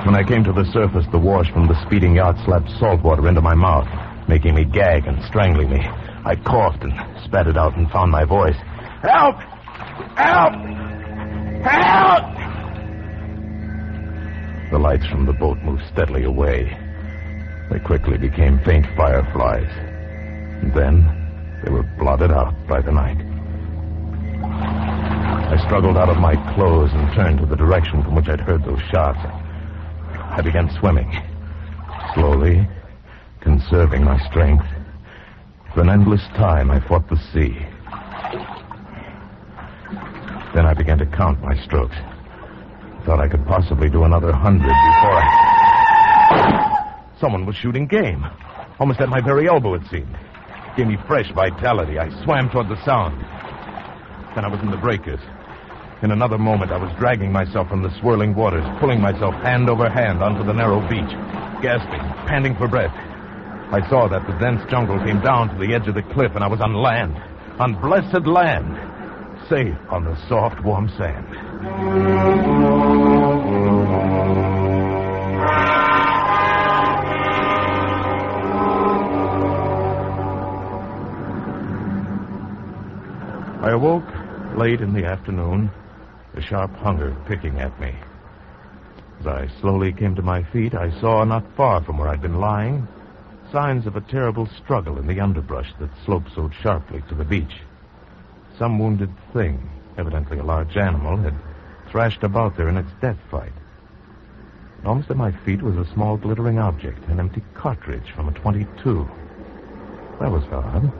When I came to the surface, the wash from the speeding yacht slapped salt water into my mouth. making me gag and strangling me. I coughed and spat it out and found my voice. Help! Help! Help! The lights from the boat moved steadily away. They quickly became faint fireflies. And then they were blotted out by the night. I struggled out of my clothes and turned to the direction from which I'd heard those shots. I began swimming, slowly, conserving my strength. For an endless time, I fought the sea. Then I began to count my strokes. Thought I could possibly do another 100 before I... Someone was shooting game. Almost at my very elbow, it seemed. It gave me fresh vitality. I swam toward the sound. Then I was in the breakers. In another moment, I was dragging myself from the swirling waters, pulling myself hand over hand onto the narrow beach, gasping, panting for breath. I saw that the dense jungle came down to the edge of the cliff, and I was on land, on blessed land, safe on the soft, warm sand. I awoke late in the afternoon, a sharp hunger picking at me. As I slowly came to my feet, I saw, not far from where I'd been lying, signs of a terrible struggle in the underbrush that sloped so sharply to the beach. Some wounded thing, evidently a large animal, had thrashed about there in its death fight. Almost at my feet was a small glittering object, an empty cartridge from a .22. That was odd.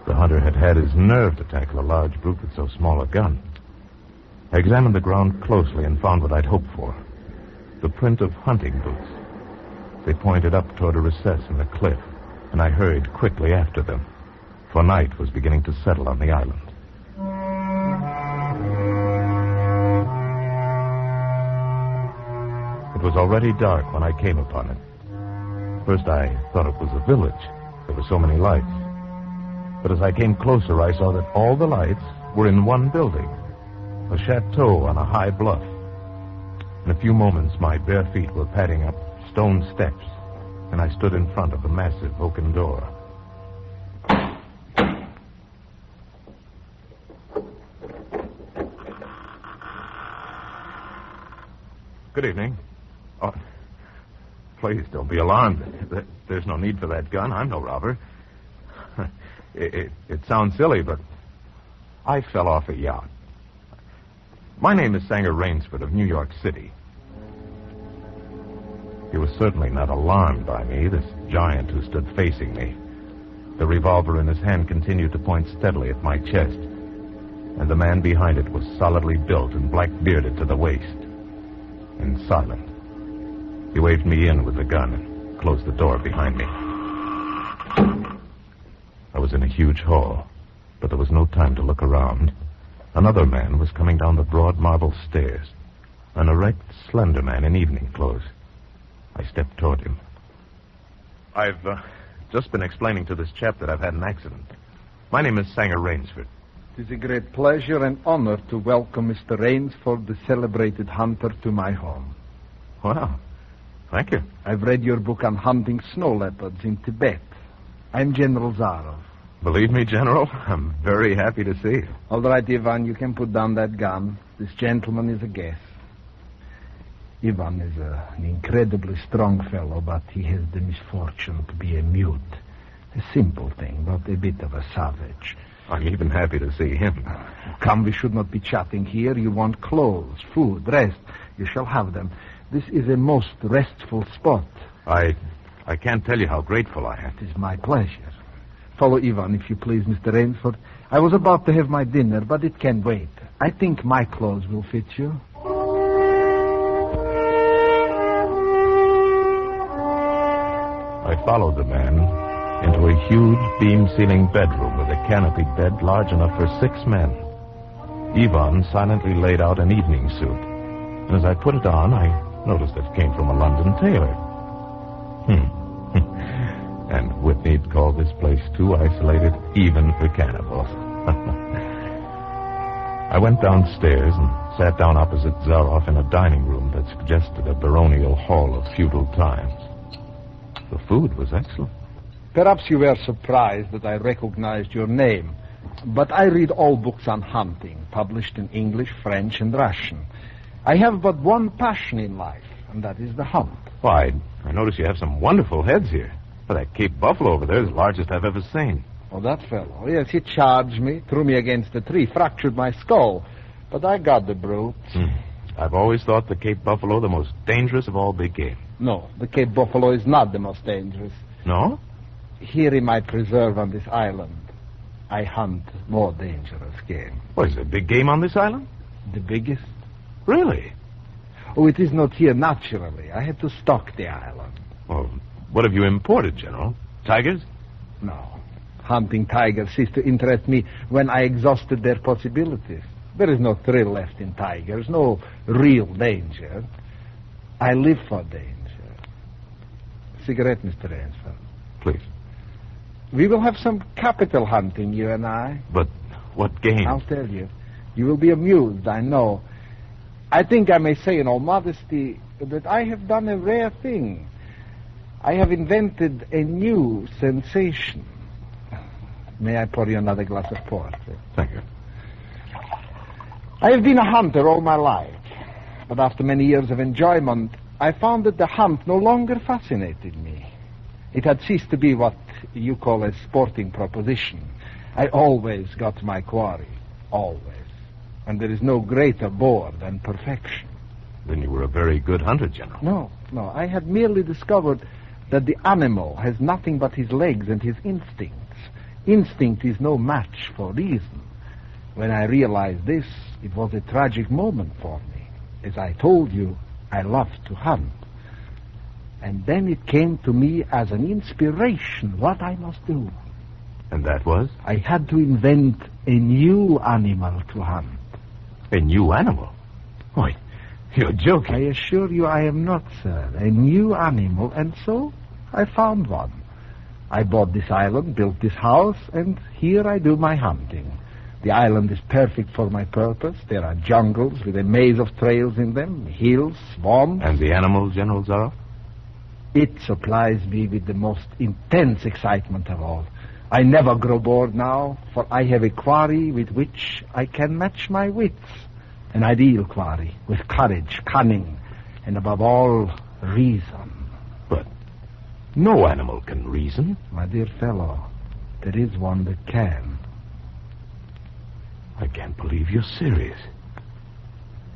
The hunter had had his nerve to tackle a large brute with so small a gun. I examined the ground closely and found what I'd hoped for. The print of hunting boots. They pointed up toward a recess in the cliff, and I hurried quickly after them, for night was beginning to settle on the island. It was already dark when I came upon it. First I thought it was a village. There were so many lights. But as I came closer, I saw that all the lights were in one building, a chateau on a high bluff. In a few moments, my bare feet were padding up stone steps, and I stood in front of a massive oaken door. Good evening. Oh, please don't be alarmed. There's no need for that gun. I'm no robber. It sounds silly, but I fell off a yacht. My name is Sanger Rainsford of New York City. He was certainly not alarmed by me, this giant who stood facing me. The revolver in his hand continued to point steadily at my chest, and the man behind it was solidly built and black-bearded to the waist, and silent. He waved me in with the gun and closed the door behind me. I was in a huge hall, but there was no time to look around. Another man was coming down the broad marble stairs, an erect, slender man in evening clothes. I stepped toward him. I've just been explaining to this chap that I've had an accident. My name is Sanger Rainsford. It is a great pleasure and honor to welcome Mr. Rainsford, the celebrated hunter, to my home. Wow. Thank you. I've read your book on hunting snow leopards in Tibet. I'm General Zarov. Believe me, General, I'm very happy to see you. All right, Ivan, you can put down that gun. This gentleman is a guest. Ivan is an incredibly strong fellow, but he has the misfortune to be a mute. A simple thing, but a bit of a savage. I'm even happy to see him. Come, we should not be chatting here. You want clothes, food, rest. You shall have them. This is a most restful spot. I can't tell you how grateful I am. It is my pleasure. Follow Ivan, if you please, Mr. Rainsford. I was about to have my dinner, but it can wait. I think my clothes will fit you. I followed the man into a huge beam-ceiling bedroom with a canopied bed large enough for 6 men. Ivan silently laid out an evening suit, and as I put it on, I noticed it came from a London tailor. And Whitney'd called this place too isolated even for cannibals. I went downstairs and sat down opposite Zarov in a dining room that suggested a baronial hall of feudal times. The food was excellent. Perhaps you were surprised that I recognized your name. But I read all books on hunting, published in English, French, and Russian. I have but one passion in life, and that is the hunt. Why, I notice you have some wonderful heads here. Well, that Cape buffalo over there is the largest I've ever seen. Oh, that fellow. Yes, he charged me, threw me against a tree, fractured my skull. But I got the brute. I've always thought the Cape buffalo the most dangerous of all big game. No, the Cape buffalo is not the most dangerous. No? Here in my preserve on this island, I hunt more dangerous game. What, is there big game on this island? The biggest? Really? Oh, it is not here naturally. I had to stock the island. Well, what have you imported, General? Tigers? No. Hunting tigers ceased to interest me when I exhausted their possibilities. There is no thrill left in tigers, no real danger. I live for danger. Cigarette, Mr. Rainsford. Please. We will have some capital hunting, you and I. But what game? I'll tell you. You will be amused, I know. I think I may say in all modesty that I have done a rare thing. I have invented a new sensation. May I pour you another glass of port? Thank you. I have been a hunter all my life. But after many years of enjoyment, I found that the hunt no longer fascinated me. It had ceased to be what you call a sporting proposition. I always got my quarry. Always. And there is no greater bore than perfection. Then you were a very good hunter, General. No. I had merely discovered that the animal has nothing but his legs and his instincts. Instinct is no match for reason. When I realized this, it was a tragic moment for me. As I told you, I loved to hunt. And then it came to me as an inspiration what I must do. And that was? I had to invent a new animal to hunt. A new animal? Why, you're joking. I assure you I am not, sir. A new animal, and so I found one. I bought this island, built this house, and here I do my hunting. The island is perfect for my purpose. There are jungles with a maze of trails in them, hills, swamps. And the animal, General Zaroff? It supplies me with the most intense excitement of all. I never grow bored now, for I have a quarry with which I can match my wits. An ideal quarry, with courage, cunning, and above all, reason. But no animal can reason. My dear fellow, there is one that can. I can't believe you're serious.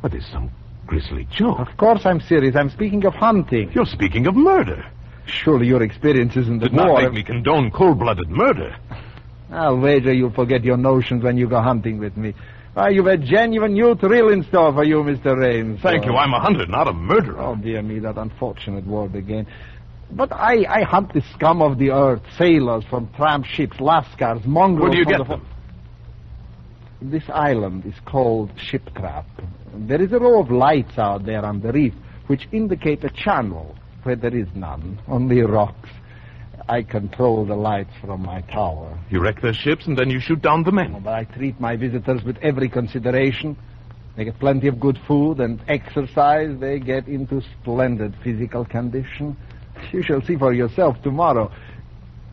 What is some grisly joke? Of course I'm serious. I'm speaking of hunting. You're speaking of murder. Surely your experiences in the Did war... not make me condone cold-blooded murder. I'll wager you'll forget your notions when you go hunting with me. Why, you've a genuine new thrill in store for you, Mr. Raines. Thank you. I'm a hunter, not a murderer. Oh, dear me, that unfortunate word again. But I hunt the scum of the earth, sailors from tramp ships, lascars, mongrels... Where do you get them? This island is called Shiptrap. There is a row of lights out there on the reef which indicate a channel where there is none, only rocks. I control the lights from my tower. You wreck their ships and then you shoot down the men. But I treat my visitors with every consideration. They get plenty of good food and exercise. They get into splendid physical condition. You shall see for yourself tomorrow.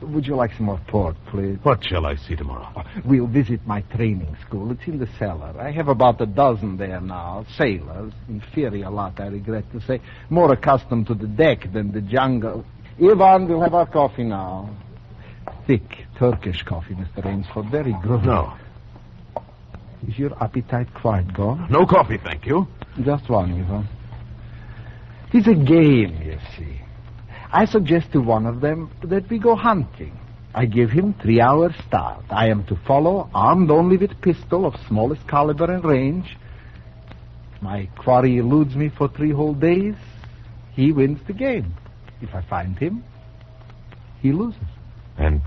Would you like some more port, please? What shall I see tomorrow? We'll visit my training school. It's in the cellar. I have about a dozen there now. Sailors. Inferior lot, I regret to say. More accustomed to the deck than the jungle. Ivan, we'll have our coffee now. Thick Turkish coffee, Mr. Rainsford. Very good. No. Is your appetite quite gone? No coffee, thank you. Just one, Ivan. It's a game, you see. I suggest to one of them that we go hunting. I give him 3 hours start. I am to follow, armed only with pistol of smallest caliber and range. My quarry eludes me for 3 whole days. He wins the game. If I find him, he loses. And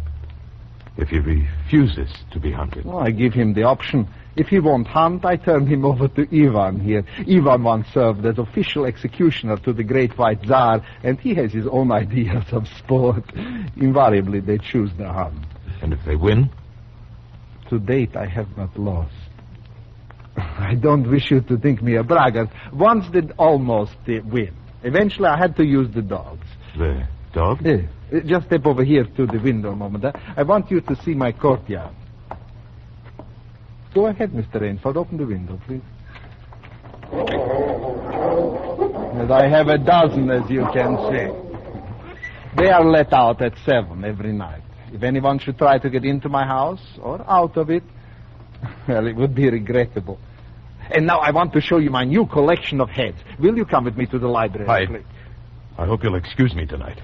if he refuses to be hunted? Well, I give him the option. If he won't hunt, I turn him over to Ivan here. Ivan once served as official executioner to the Great White Tsar, and he has his own ideas of sport. Invariably, they choose the hunt. And if they win? To date, I have not lost. I don't wish you to think me a braggart. Once did almost win. Eventually, I had to use the dogs. The dogs? Just step over here to the window a moment. I want you to see my courtyard. Go ahead, Mr. Rainsford. Open the window, please. And I have a dozen, as you can see. They are let out at 7 every night. If anyone should try to get into my house or out of it, well, it would be regrettable. And now I want to show you my new collection of heads. Will you come with me to the library, please? I hope you'll excuse me tonight.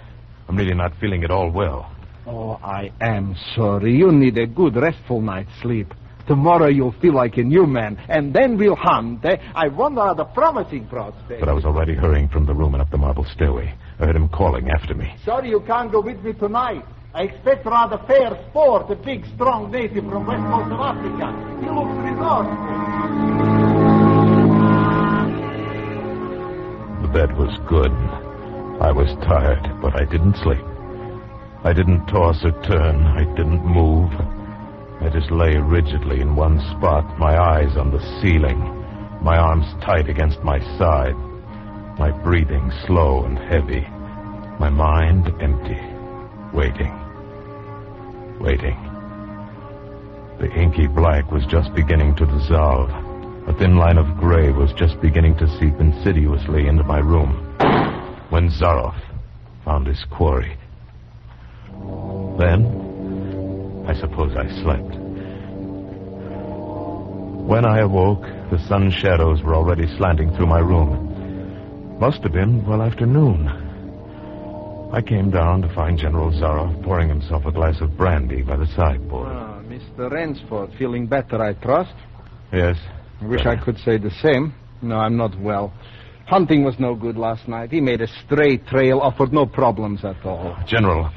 I'm really not feeling at all well. Oh, I am sorry. You need a good, restful night's sleep. Tomorrow you'll feel like a new man, and then we'll hunt. I want rather promising prospects. But I was already hurrying from the room and up the marble stairway. I heard him calling after me. Sorry you can't go with me tonight. I expect rather fair sport, a big, strong native from west coast of Africa. He looks resourceful. The bed was good. I was tired, but I didn't sleep. I didn't toss or turn. I didn't move. I just lay rigidly in one spot, my eyes on the ceiling, my arms tight against my side, my breathing slow and heavy, my mind empty, waiting. The inky black was just beginning to dissolve. A thin line of gray was just beginning to seep insidiously into my room when Zaroff found his quarry. Then, I suppose I slept. When I awoke, the sun's shadows were already slanting through my room. Must have been well after noon. I came down to find General Zaroff pouring himself a glass of brandy by the sideboard. Mr. Rainsford, feeling better, I trust? Yes. I wish I could say the same. No, I'm not well. Hunting was no good last night. He made a straight trail, offered no problems at all. General,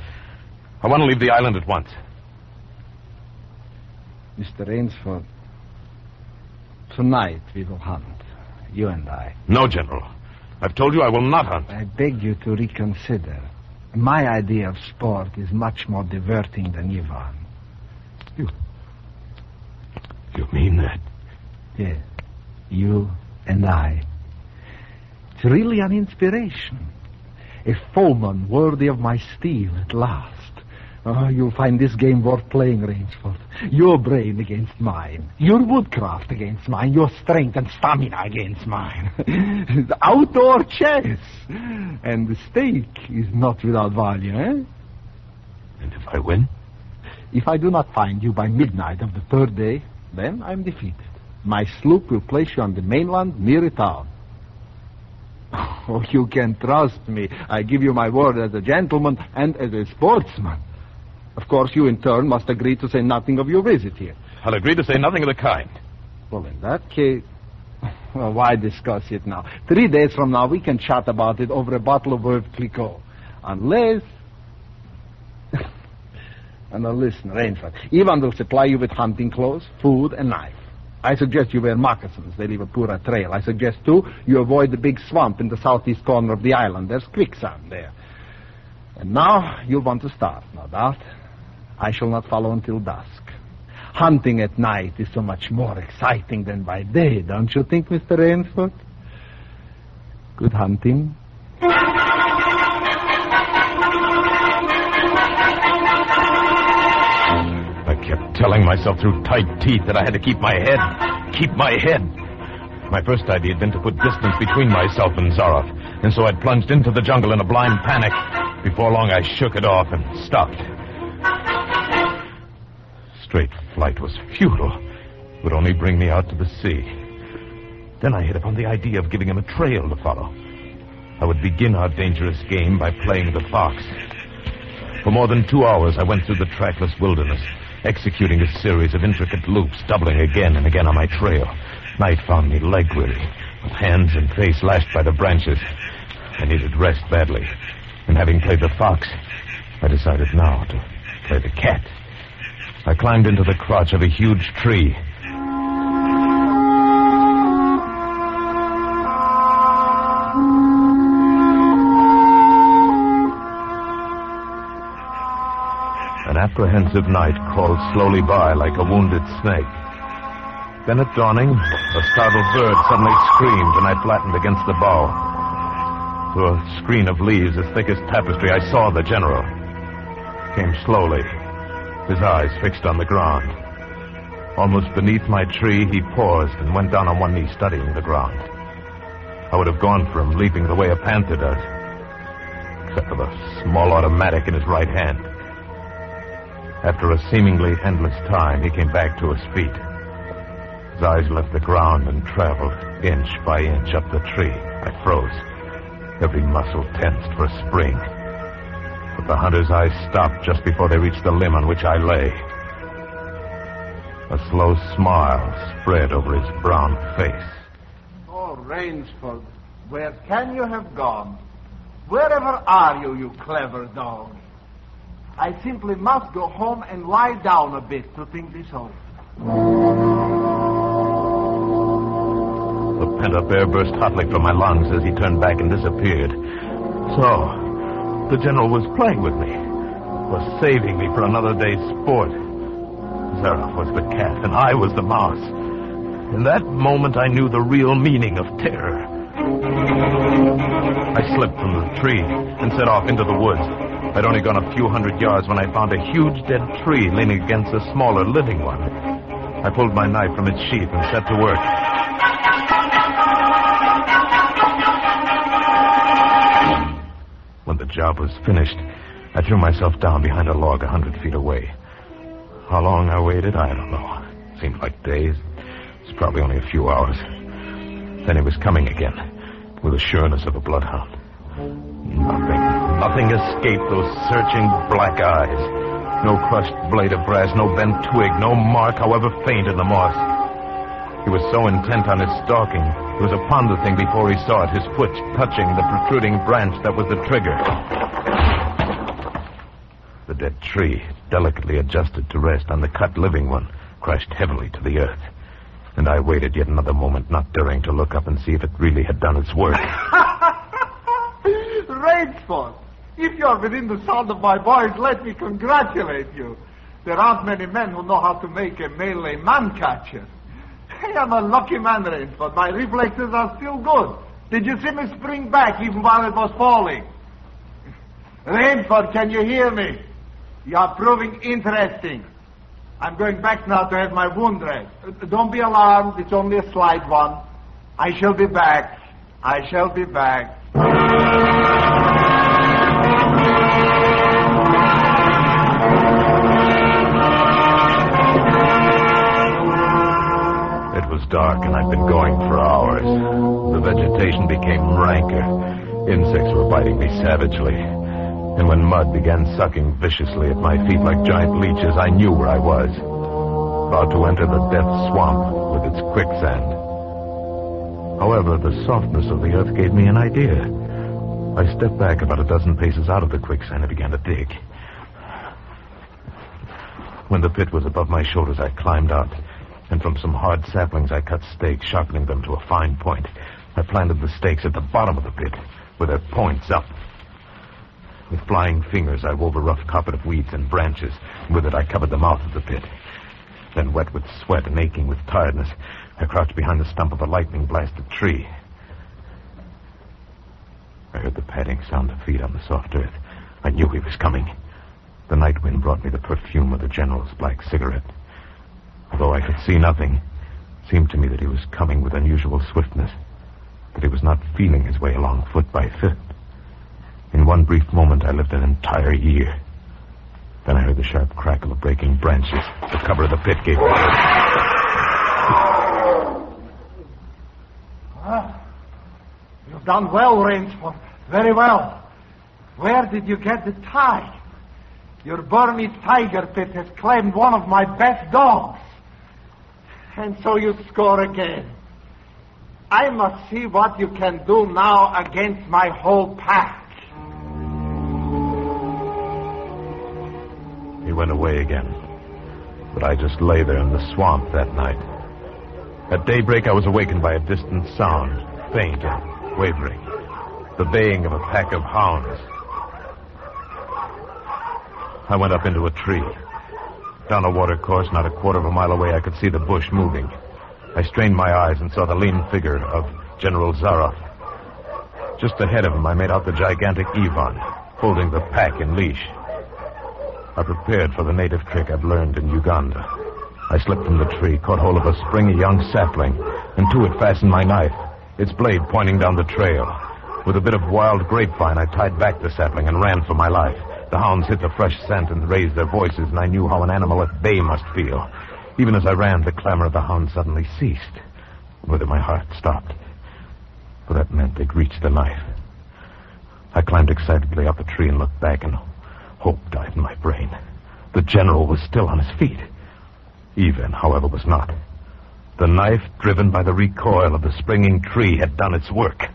I want to leave the island at once. Mr. Rainsford, tonight we will hunt, you and I. No, General. I've told you I will not hunt. I beg you to reconsider. My idea of sport is much more diverting than Ivan. You mean that? Yes. You and I. It's really an inspiration. A foeman worthy of my steel at last. Oh, you'll find this game worth playing, Rainsford. Your brain against mine. Your woodcraft against mine. Your strength and stamina against mine. The outdoor chess. And the stake is not without value, eh? And if I win? If I do not find you by midnight of the third day, then I'm defeated. My sloop will place you on the mainland near a town. Oh, you can trust me. I give you my word as a gentleman and as a sportsman. Of course, you in turn must agree to say nothing of your visit here. I'll agree to say nothing of the kind. Well, in that case, well, why discuss it now? 3 days from now, we can chat about it over a bottle of Veuve Clicquot. Unless... And now listen, Rainsford. Ivan will supply you with hunting clothes, food, and knife. I suggest you wear moccasins. They leave a poorer trail. I suggest, too, you avoid the big swamp in the southeast corner of the island. There's quicksand there. And now you'll want to start, no doubt. I shall not follow until dusk. Hunting at night is so much more exciting than by day, don't you think, Mr. Rainsford? Good hunting. I kept telling myself through tight teeth that I had to keep my head. Keep my head. My first idea had been to put distance between myself and Zaroff, and so I'd plunged into the jungle in a blind panic. Before long, I shook it off and stopped. Straight flight was futile. It would only bring me out to the sea. Then I hit upon the idea of giving him a trail to follow. I would begin our dangerous game by playing the fox. For more than 2 hours, I went through the trackless wilderness, executing a series of intricate loops, doubling again and again on my trail. Night found me leg-weary, with hands and face lashed by the branches. I needed rest badly, and having played the fox, I decided now to play the cat. I climbed into the crotch of a huge tree. An apprehensive night crawled slowly by like a wounded snake. Then at dawning, a startled bird suddenly screamed, and I flattened against the bough. Through a screen of leaves as thick as tapestry, I saw the general. came slowly, his eyes fixed on the ground. Almost beneath my tree, he paused and went down on one knee, studying the ground. I would have gone for him, leaping the way a panther does, except for the small automatic in his right hand. After a seemingly endless time, he came back to his feet. His eyes left the ground and traveled inch by inch up the tree. I froze, every muscle tensed for a spring. But the hunter's eyes stopped just before they reached the limb on which I lay. A slow smile spread over his brown face. Oh, Rainsford, where can you have gone? Wherever are you, you clever dog? I simply must go home and lie down a bit to think this over. The pent-up air burst hotly from my lungs as he turned back and disappeared. So, the general was playing with me, was saving me for another day's sport. Zaroff was the cat, and I was the mouse. In that moment, I knew the real meaning of terror. I slipped from the tree and set off into the woods. I'd only gone a few hundred yards when I found a huge dead tree leaning against a smaller living one. I pulled my knife from its sheath and set to work. When the job was finished, I threw myself down behind a log 100 feet away. How long I waited, I don't know. It seemed like days. It was probably only a few hours. Then he was coming again, with the sureness of a bloodhound. Nothing escaped those searching black eyes. No crushed blade of grass, no bent twig, no mark, however faint, in the moss. He was so intent on his stalking, he was upon the thing before he saw it, his foot touching the protruding branch that was the trigger. The dead tree, delicately adjusted to rest on the cut living one, crashed heavily to the earth. And I waited yet another moment, not daring to look up and see if it really had done its work. Rainsford, if you're within the sound of my voice, let me congratulate you. There aren't many men who know how to make a melee man-catcher. I am a lucky man, Rainsford. My reflexes are still good. Did you see me spring back even while it was falling? Rainsford, can you hear me? You are proving interesting. I'm going back now to have my wound dressed. Don't be alarmed. It's only a slight one. I shall be back. I shall be back. It was dark, and I'd been going for hours. The vegetation became ranker. Insects were biting me savagely. And when mud began sucking viciously at my feet like giant leeches, I knew where I was. About to enter the death swamp with its quicksand. However, the softness of the earth gave me an idea. I stepped back about a dozen paces out of the quicksand and began to dig. When the pit was above my shoulders, I climbed out, and from some hard saplings I cut stakes, sharpening them to a fine point. I planted the stakes at the bottom of the pit, with their points up. With flying fingers, I wove a rough carpet of weeds and branches, and with it I covered the mouth of the pit. Then, wet with sweat and aching with tiredness, I crouched behind the stump of a lightning-blasted tree. I heard the padding sound of feet on the soft earth. I knew he was coming. The night wind brought me the perfume of the general's black cigarette. Although I could see nothing, it seemed to me that he was coming with unusual swiftness, that he was not feeling his way along foot by foot. In one brief moment, I lived an entire year. Then I heard the sharp crackle of breaking branches. The cover of the pit gave way. You've done well, Rainsford. Very well. Where did you get the tie? Your Burmese tiger pit has claimed one of my best dogs. And so you score again. I must see what you can do now against my whole pack. He went away again. But I just lay there in the swamp that night. At daybreak, I was awakened by a distant sound, faint and wavering. The baying of a pack of hounds. I went up into a tree. Down a watercourse, not a quarter of a mile away, I could see the bush moving. I strained my eyes and saw the lean figure of General Zaroff. Just ahead of him, I made out the gigantic Ivan, holding the pack in leash. I prepared for the native trick I'd learned in Uganda. I slipped from the tree, caught hold of a springy young sapling, and to it fastened my knife, its blade pointing down the trail. With a bit of wild grapevine, I tied back the sapling and ran for my life. The hounds hit the fresh scent and raised their voices, and I knew how an animal at bay must feel. Even as I ran, the clamor of the hounds suddenly ceased. With it, my heart stopped. For that meant they'd reached the knife. I climbed excitedly up the tree and looked back, and hope died in my brain. The general was still on his feet. Even, however, was not. The knife, driven by the recoil of the springing tree, had done its work.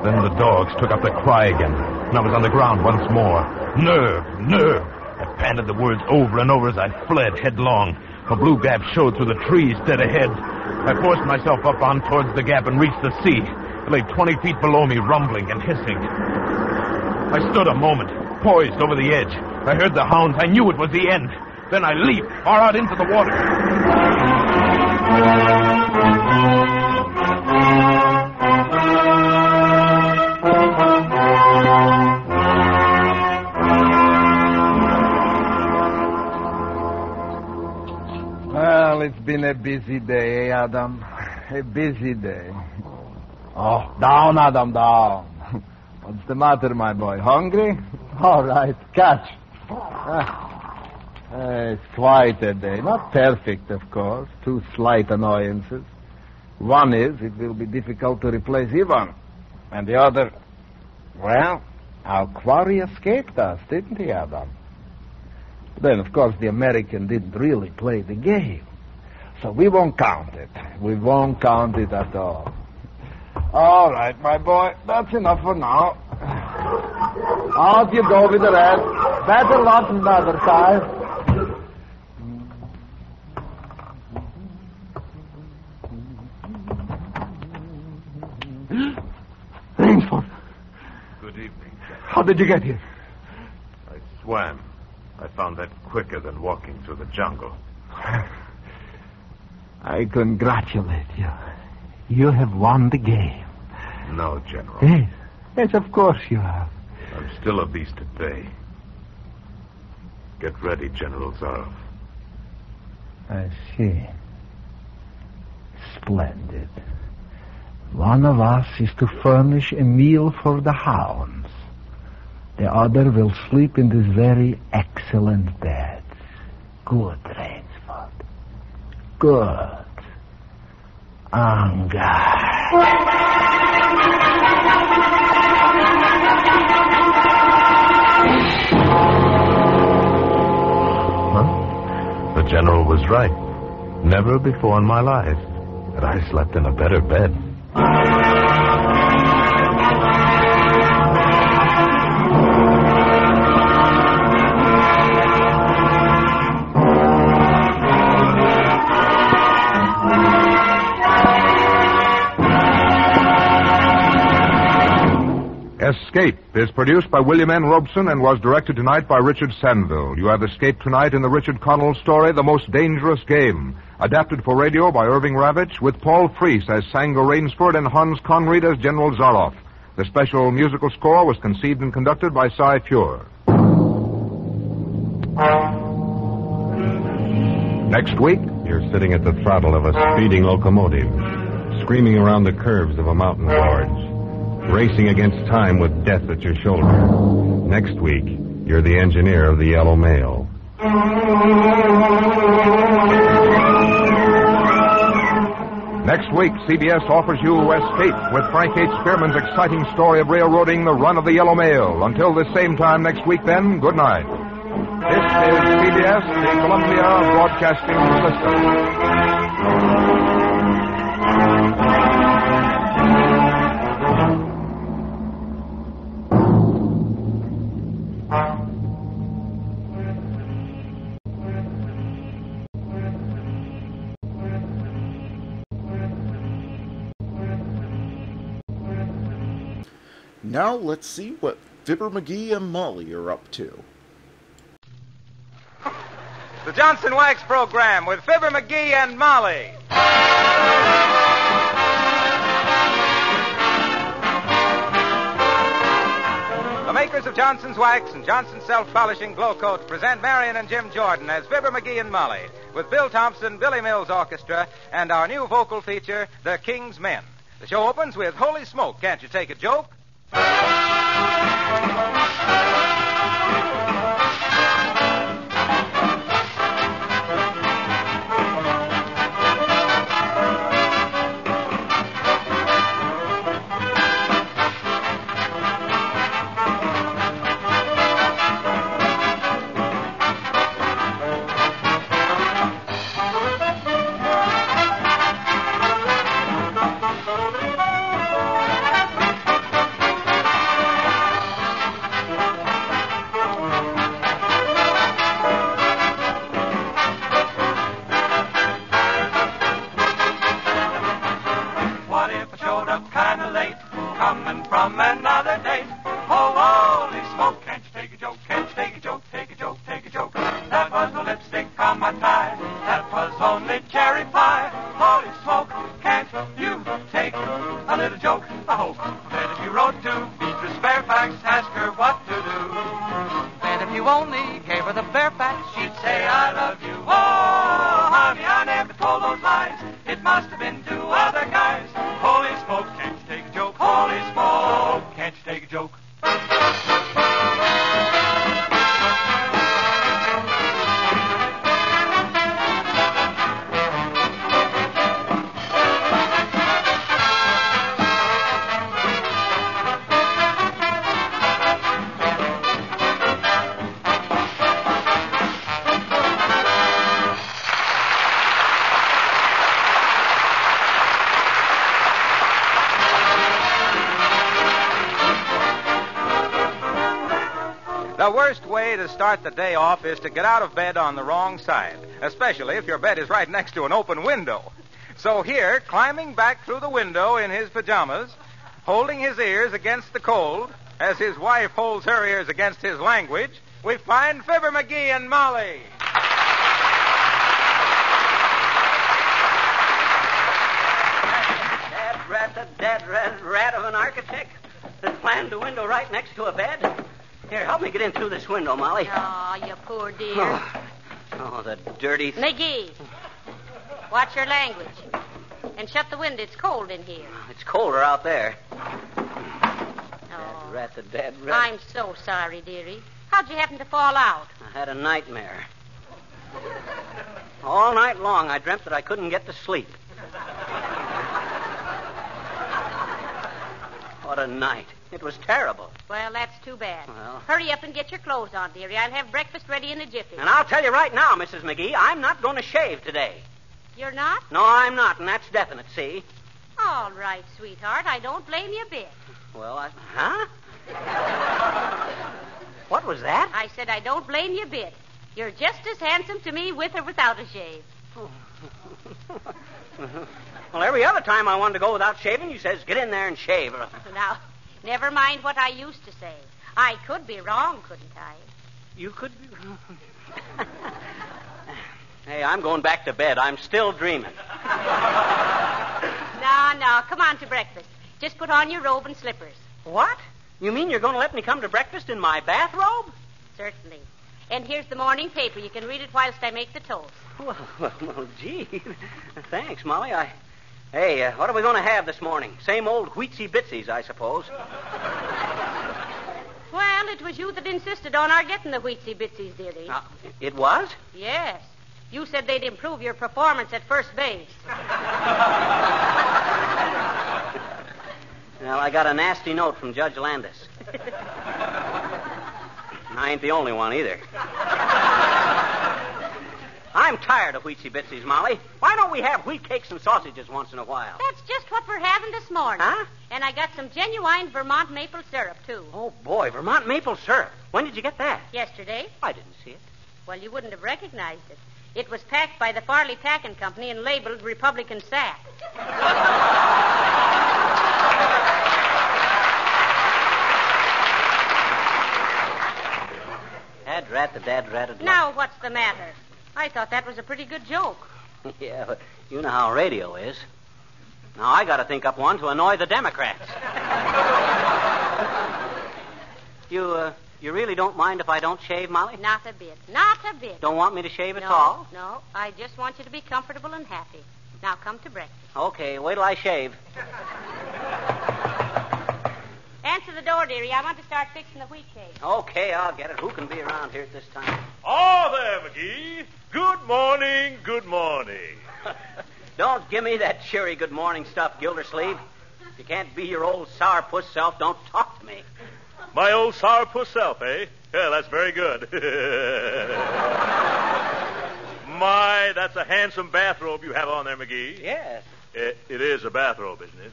Then the dogs took up the cry again, and I was on the ground once more. Nerve, nerve. I panted the words over and over as I fled headlong. A blue gap showed through the trees dead ahead. I forced myself up on towards the gap and reached the sea. It lay 20 feet below me, rumbling and hissing. I stood a moment, poised over the edge. I heard the hounds. I knew it was the end. Then I leaped far out into the water. Well, it's been a busy day, Adam. A busy day. Oh, down, Adam, down. What's the matter, my boy? Hungry? All right, catch. It's quite a day. Not perfect, of course. 2 slight annoyances. One is it will be difficult to replace Ivan. And the other, well, our quarry escaped us, didn't he, Adam? Then, of course, the American didn't really play the game. So we won't count it. We won't count it at all. All right, my boy. That's enough for now. Out you go with the rest. Better luck another time. Rainsford. Good evening. How did you get here? I swam. I found that quicker than walking through the jungle. I congratulate you. You have won the game. No, General. Yes. Yes, of course you have. I'm still a beast at bay. Get ready, General Zarov. I see. Splendid. One of us is to furnish a meal for the hounds. The other will sleep in this very excellent bed. Good, Rainsford. Good. Anga. The general was right. Never before in my life had I slept in a better bed. Escape is produced by William N. Robeson and was directed tonight by Richard Sanville. You have escaped tonight in the Richard Connell story, The Most Dangerous Game, adapted for radio by Irving Ravitch, with Paul Frees as Sango Rainsford and Hans Conried as General Zaroff. The special musical score was conceived and conducted by Cy Pure. Next week, you're sitting at the throttle of a speeding locomotive, screaming around the curves of a mountain gorge, racing against time with death at your shoulder. Next week, you're the engineer of the Yellow Mail. Next week, CBS offers you Escape with Frank H. Spearman's exciting story of railroading the run of the Yellow Mail. Until this same time next week, then, good night. This is CBS, the Columbia Broadcasting System. Now let's see what Fibber McGee and Molly are up to. The Johnson Wax Program with Fibber McGee and Molly. makers of Johnson's Wax and Johnson's Self-Polishing Glow Coat present Marion and Jim Jordan as Fibber McGee and Molly, with Bill Thompson, Billy Mills Orchestra, and our new vocal feature, The King's Men. The show opens with Holy Smoke, Can't You Take a Joke? The worst way to start the day off is to get out of bed on the wrong side, especially if your bed is right next to an open window. So here, climbing back through the window in his pajamas, holding his ears against the cold, as his wife holds her ears against his language, we find Fibber McGee and Molly. Dead rat of an architect that planned a window right next to a bed. Here, help me get in through this window, Molly. Oh, you poor dear. Oh, the dirty... McGee, watch your language. And shut the window. It's cold in here. It's colder out there. Oh. The dead rat. I'm so sorry, dearie. How'd you happen to fall out? I had a nightmare. All night long, I dreamt that I couldn't get to sleep. What a night. It was terrible. Well, that's too bad. Well. Hurry up and get your clothes on, dearie. I'll have breakfast ready in a jiffy. And I'll tell you right now, Mrs. McGee, I'm not going to shave today. You're not? No, I'm not, and that's definite, see? All right, sweetheart. I don't blame you a bit. Well, Huh? What was that? I said I don't blame you a bit. You're just as handsome to me with or without a shave. Well, every other time I wanted to go without shaving, you says, get in there and shave. Now, never mind what I used to say. I could be wrong, couldn't I? You could be wrong. Hey, I'm going back to bed. I'm still dreaming. No, come on to breakfast. Just put on your robe and slippers. What? You mean you're going to let me come to breakfast in my bathrobe? Certainly. And here's the morning paper. You can read it whilst I make the toast. Well, gee. Thanks, Molly. Hey, what are we going to have this morning? Same old wheatsy bitsies, I suppose. Well, it was you that insisted on our getting the wheatsy bitsies, dearie. It was? Yes. You said they'd improve your performance at first base. Well, I got a nasty note from Judge Landis. I ain't the only one either. I'm tired of wheatsy bitsies, Molly. Why don't we have wheat cakes and sausages once in a while? That's just what we're having this morning. Huh? And I got some genuine Vermont maple syrup, too. Oh, boy, Vermont maple syrup. When did you get that? Yesterday. I didn't see it. Well, you wouldn't have recognized it. It was packed by the Farley Packing Company and labeled Republican Sack. Dad rat. Now, what's the matter? I thought that was a pretty good joke. Yeah, but you know how radio is. Now, I got to think up one to annoy the Democrats. You really don't mind if I don't shave, Molly? Not a bit. Not a bit. Don't want me to shave at No, all? no. I just want you to be comfortable and happy. Now come to breakfast. Okay, wait till I shave. Answer the door, dearie. I want to start fixing the wheat cake. Okay, I'll get it. Who can be around here at this time? Oh, there, McGee. Good morning, good morning. Don't give me that cheery good morning stuff, Gildersleeve. If you can't be your old sourpuss self, don't talk to me. My old sourpuss self, eh? Yeah, that's very good. My, that's a handsome bathrobe you have on there, McGee. Yes. It is a bathrobe, isn't it?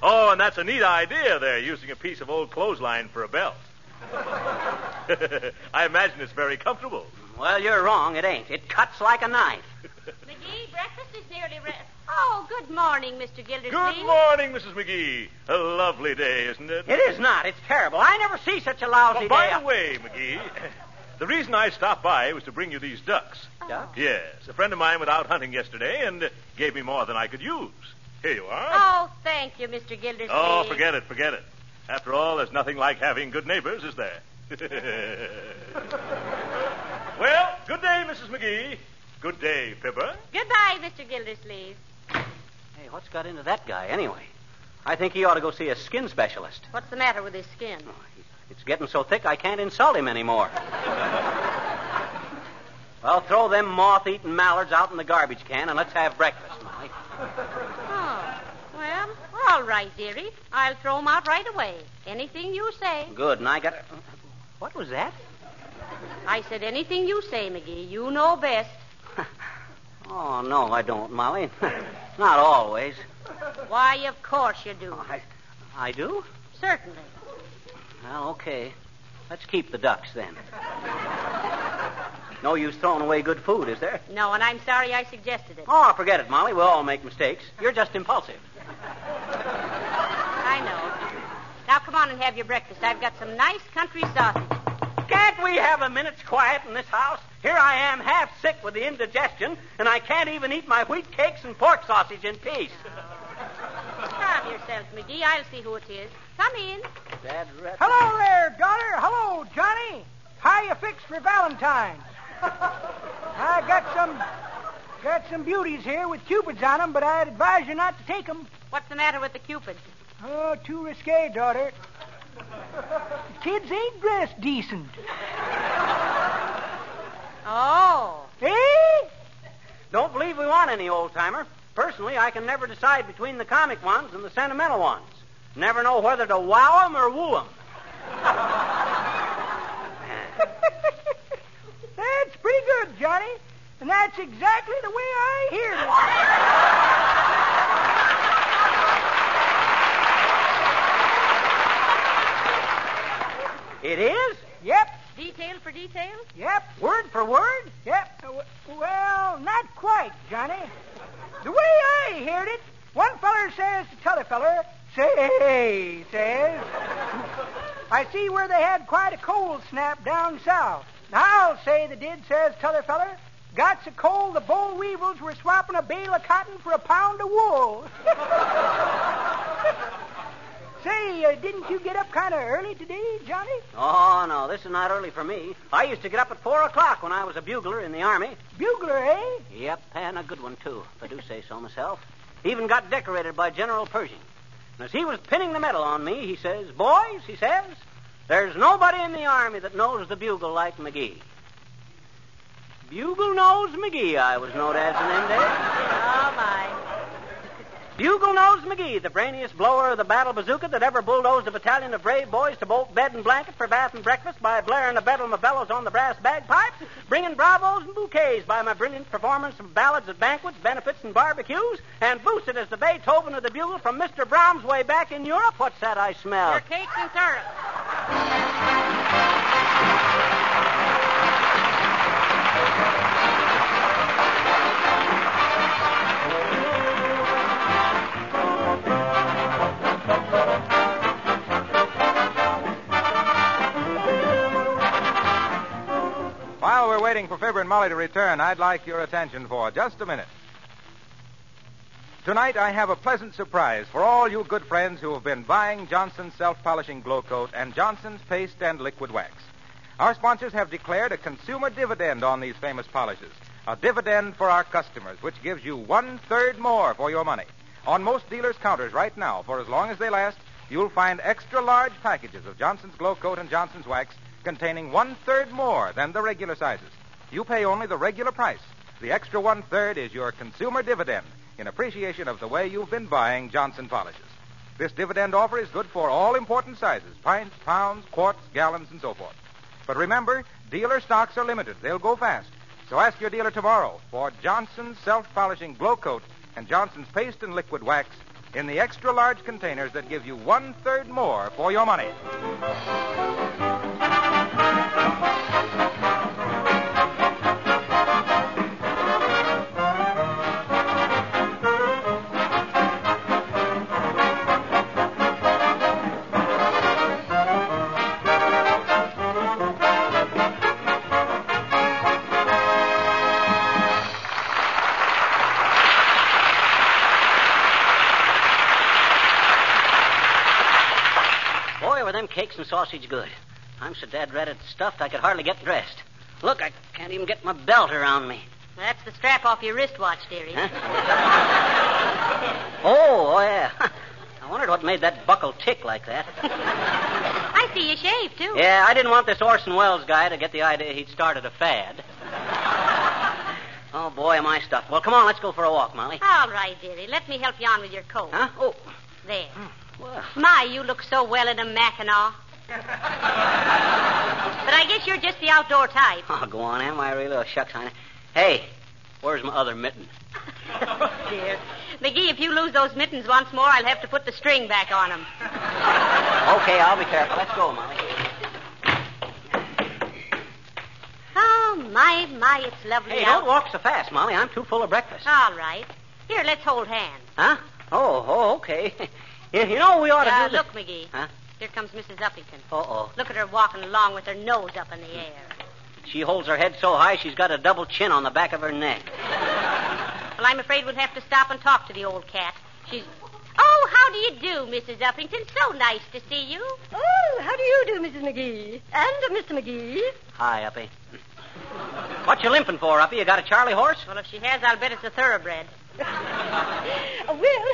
Oh, and that's a neat idea there, using a piece of old clothesline for a belt. I imagine it's very comfortable. Well, you're wrong. It ain't. It cuts like a knife. McGee, breakfast is nearly ready. Oh, good morning, Mr. Gildersleeve. Good morning, Mrs. McGee. A lovely day, isn't it? It is not. It's terrible. I never see such a lousy day. By the way, McGee, the reason I stopped by was to bring you these ducks. Ducks? Yes. A friend of mine went out hunting yesterday and gave me more than I could use. Here you are. Oh, thank you, Mr. Gildersleeve. Oh, forget it. After all, there's nothing like having good neighbors, is there? Well, good day, Mrs. McGee. Good day, Pippa. Goodbye, Mr. Gildersleeve. Hey, what's got into that guy anyway? I think he ought to go see a skin specialist. What's the matter with his skin? Oh, it's getting so thick I can't insult him anymore. Well, throw them moth-eaten mallards out in the garbage can and let's have breakfast, Molly. Oh, well, all right, dearie. I'll throw them out right away. Anything you say. Good, and I got... What was that? I said anything you say, McGee. You know best. Oh, no, I don't, Molly. Not always. Why, of course you do. I do? Certainly. Well, okay. Let's keep the ducks, then. No use throwing away good food, is there? No, and I'm sorry I suggested it. Oh, forget it, Molly. We all make mistakes. You're just impulsive. I know. Now, come on and have your breakfast. I've got some nice country sausage. Can't we have a minute's quiet in this house? Here I am, half sick with the indigestion, and I can't even eat my wheat cakes and pork sausage in peace. Calm yourself, McGee. I'll see who it is. Come in. Hello there, daughter. Hello, Johnny. How you fixed for Valentine's? I got some beauties here with cupids on them, but I'd advise you not to take them. What's the matter with the cupids? Oh, too risque, daughter. Kids ain't dressed decent. Oh. Eh? Don't believe we want any old-timer. Personally, I can never decide between the comic ones and the sentimental ones. Never know whether to wow 'em or woo 'em. That's pretty good, Johnny. And that's exactly the way I hear it. It is? Yep. Detail for detail? Yep. Word for word? Yep. Well, not quite, Johnny. The way I heard it, one feller says to t'other feller, say, says, I see where they had quite a cold snap down south. Now, I'll say they did, says t'other feller. Got so cold the boll weevils were swapping a bale of cotton for a pound of wool. Say, didn't you get up kind of early today, Johnny? Oh, no, this is not early for me. I used to get up at 4 o'clock when I was a bugler in the Army. Bugler, eh? Yep, and a good one, too, if I do say so myself. Even got decorated by General Pershing. And as he was pinning the medal on me, he says, boys, he says, there's nobody in the Army that knows the bugle like McGee. Bugle Nose McGee, I was known as in them days. Oh, my. Bugle Nose McGee, the brainiest blower of the battle bazooka that ever bulldozed a battalion of brave boys to bolt bed and blanket for bath and breakfast by blaring a bedlam of bellows on the brass bagpipe, bringing bravos and bouquets by my brilliant performance of ballads at banquets, benefits, and barbecues, and boosted as the Beethoven of the bugle from Mr. Brahms way back in Europe. What's that I smell? Your cakes and syrup. While we're waiting for Fibber and Molly to return, I'd like your attention for just a minute. Tonight, I have a pleasant surprise for all you good friends who have been buying Johnson's self-polishing glow coat and Johnson's paste and liquid wax. Our sponsors have declared a consumer dividend on these famous polishes. A dividend for our customers, which gives you 1/3 more for your money. On most dealers' counters right now, for as long as they last, you'll find extra-large packages of Johnson's glow coat and Johnson's wax containing 1/3 more than the regular sizes. You pay only the regular price. The extra 1/3 is your consumer dividend in appreciation of the way you've been buying Johnson polishes. This dividend offer is good for all important sizes, pints, pounds, quarts, gallons, and so forth. But remember, dealer stocks are limited. They'll go fast. So ask your dealer tomorrow for Johnson's self-polishing glow coat and Johnson's paste and liquid wax in the extra-large containers that give you 1/3 more for your money. Them cakes and sausage good. I'm so dead-dreaded stuffed I could hardly get dressed. Look, I can't even get my belt around me. That's the strap off your wristwatch, dearie. Huh? Oh, yeah. I wondered what made that buckle tick like that. I see you shaved, too. Yeah, I didn't want this Orson Welles guy to get the idea he'd started a fad. Oh, boy, am I stuffed. Well, come on, let's go for a walk, Molly. All right, dearie. Let me help you on with your coat. Huh? Oh. There. Well. My, you look so well in a mackinaw. But I guess you're just the outdoor type. Oh, go on, am I really? Oh, shucks, honey. Hey, where's my other mitten? Oh, dear. McGee, if you lose those mittens once more, I'll have to put the string back on them. Okay, I'll be careful. Let's go, Molly. Oh, my, it's lovely Hey, out. don't walk so fast, Molly. I'm too full of breakfast. All right. Here, let's hold hands. Huh? Oh, okay. You know, we ought to do look, McGee. Huh? Here comes Mrs. Uppington. Uh-oh. Look at her walking along with her nose up in the air. She holds her head so high she's got a double chin on the back of her neck. Well, I'm afraid we'll have to stop and talk to the old cat. She's... Oh, how do you do, Mrs. Uppington? So nice to see you. Oh, how do you do, Mrs. McGee? And Mr. McGee. Hi, Uppy. What you limping for, Uppy? You got a Charlie horse? Well, if she has, I'll bet it's a thoroughbred. Well,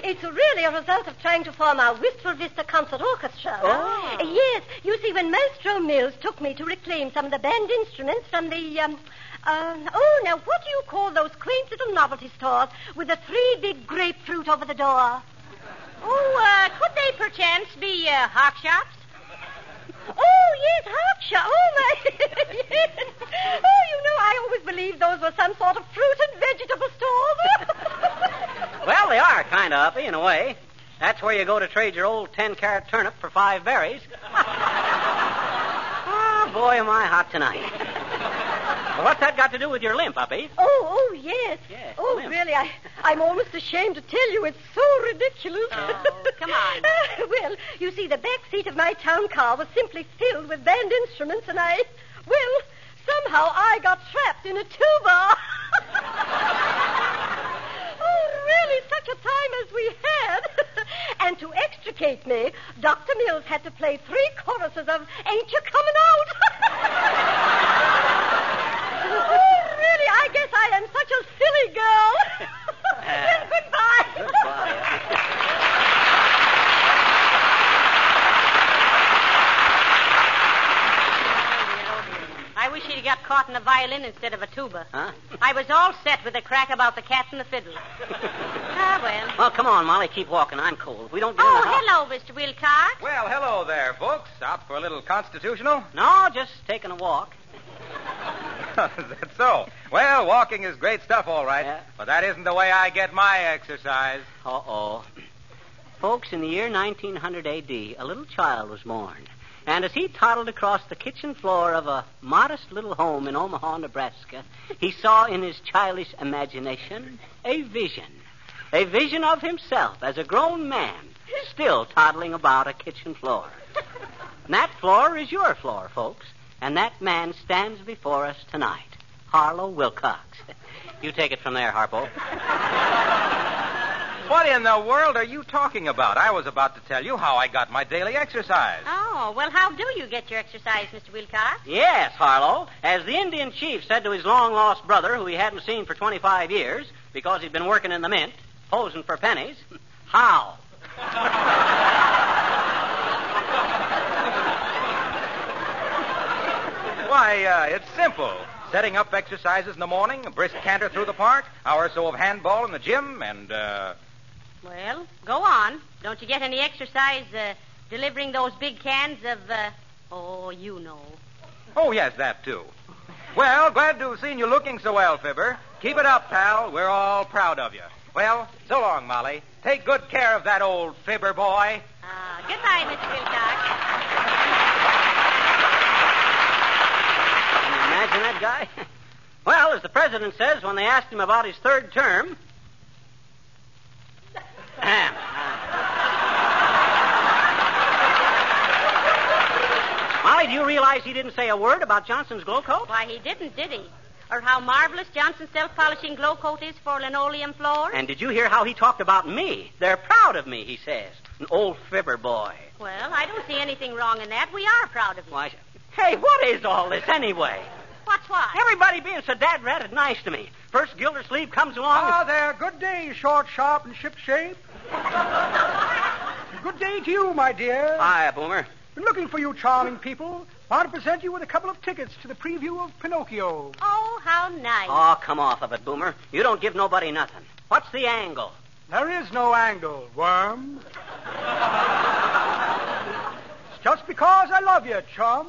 it's really a result of trying to form our Wistful Vista Concert Orchestra. Oh. Yes, you see, when Maestro Mills took me to reclaim some of the band instruments from the, now what do you call those quaint little novelty stores with the 3 big grapefruit over the door? Oh, could they perchance be, hawk shops? Oh, yes, hawk shop. Oh, my. Yes. Oh, you know, I always believed those were some sort of fruit and vegetable stores. Well, they are, kind of, Uppy, in a way. That's where you go to trade your old 10-carat turnip for 5 berries. Oh, boy, am I hot tonight. Well, what's that got to do with your limp, Uppy? Oh, yes. Yes, oh, limp. Really, I'm almost ashamed to tell you. It's so ridiculous. Oh, come on. Well, you see, the back seat of my town car was simply filled with band instruments, and somehow I got trapped in a tuba. Oh, really, such a time as we had. And to extricate me, Dr. Mills had to play 3 choruses of Ain't You Coming Out? Oh, really, I guess I am such a silly girl. Well, goodbye. Goodbye. I wish he'd got caught in a violin instead of a tuba. Huh? I was all set with a crack about the cat and the fiddle. Well. Well, come on, Molly, keep walking. I'm cold. We don't get in the house. Hello, Mr. Wilcox. Well, hello there, folks. Out for a little constitutional? No, just taking a walk. Is that so? Well, walking is great stuff, all right. Yeah. But that isn't the way I get my exercise. Uh-oh. Folks, in the year 1900 A.D., a little child was born. And as he toddled across the kitchen floor of a modest little home in Omaha, Nebraska, he saw in his childish imagination a vision of himself as a grown man, still toddling about a kitchen floor. And that floor is your floor, folks, and that man stands before us tonight, Harlow Wilcox. You take it from there, Harpo. in the world are you talking about? I was about to tell you how I got my daily exercise. Oh, well, how do you get your exercise, Mr. Wilcox? Yes, Harlow. As the Indian chief said to his long-lost brother, who he hadn't seen for 25 years, because he'd been working in the mint, posing for pennies, how? Why, it's simple. Setting up exercises in the morning, a brisk canter through the park, hour or so of handball in the gym, and, Well, go on. Don't you get any exercise delivering those big cans of, oh, you know. Oh, yes, that too. Well, glad to have seen you looking so well, Fibber. Keep it up, pal. We're all proud of you. Well, so long, Molly. Take good care of that old Fibber boy. Goodbye, Mr. Wilcox. Can you imagine that guy? Well, as the president says when they asked him about his third term... Molly, do you realize he didn't say a word about Johnson's glow coat? Why, he didn't, did he? Or how marvelous Johnson's self-polishing glow coat is for linoleum floors? And did you hear how he talked about me? They're proud of me, he says. An old Fibber boy. Well, I don't see anything wrong in that. We are proud of you. Why, hey, what is all this anyway? What's what? Everybody being so dad-ratted nice to me. First Gildersleeve comes along... Ah, there. Good day, short, sharp, and ship-shape. Good day to you, my dear. Hi, Boomer. Been looking for you charming people. Want to present you with a couple of tickets to the preview of Pinocchio. Oh, how nice. Oh, come off of it, Boomer. You don't give nobody nothing. What's the angle? There is no angle, worm. It's just because I love you, chum.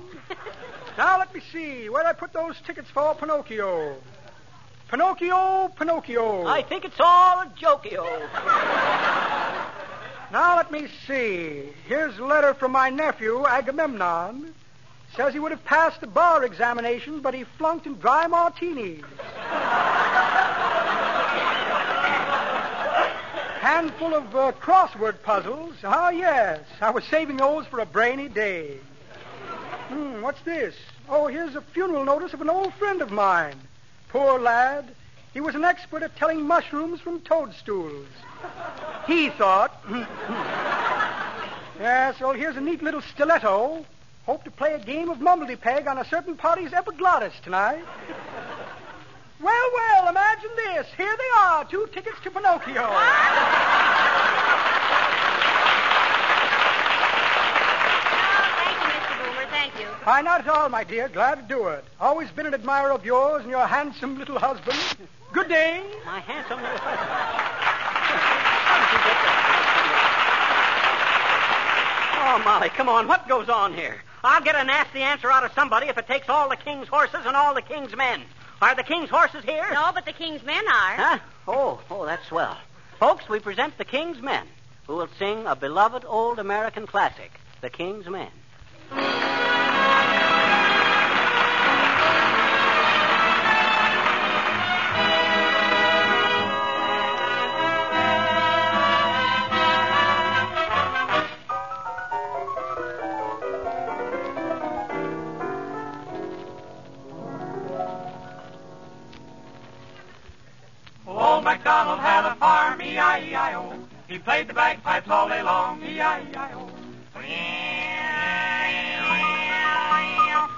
Now, let me see. Where'd I put those tickets for Pinocchio? Pinocchio. I think it's all a jokio. Now, let me see. Here's a letter from my nephew, Agamemnon. Says he would have passed the bar examinations, but he flunked in dry martinis. Handful of crossword puzzles. Ah, yes. I was saving those for a brainy day. What's this? Oh, here's a funeral notice of an old friend of mine. Poor lad. He was an expert at telling mushrooms from toadstools. He thought. Yes, well, here's a neat little stiletto. Hope to play a game of mumbledy-peg on a certain party's epiglottis tonight. Well, imagine this. Here they are, 2 tickets to Pinocchio. Thank you. Why, not at all, my dear. Glad to do it. Always been an admirer of yours and your handsome little husband. Good day. My handsome little husband. Oh, Molly, come on. What goes on here? I'll get a nasty answer out of somebody if it takes all the king's horses and all the king's men. Are the king's horses here? No, but the king's men are. Huh? Oh, that's swell. Folks, we present the king's men, who will sing a beloved old American classic, The King's Men. Old MacDonald had a farm, E-I-E-I-O. He played the bagpipes all day long, E-I-E-I-O.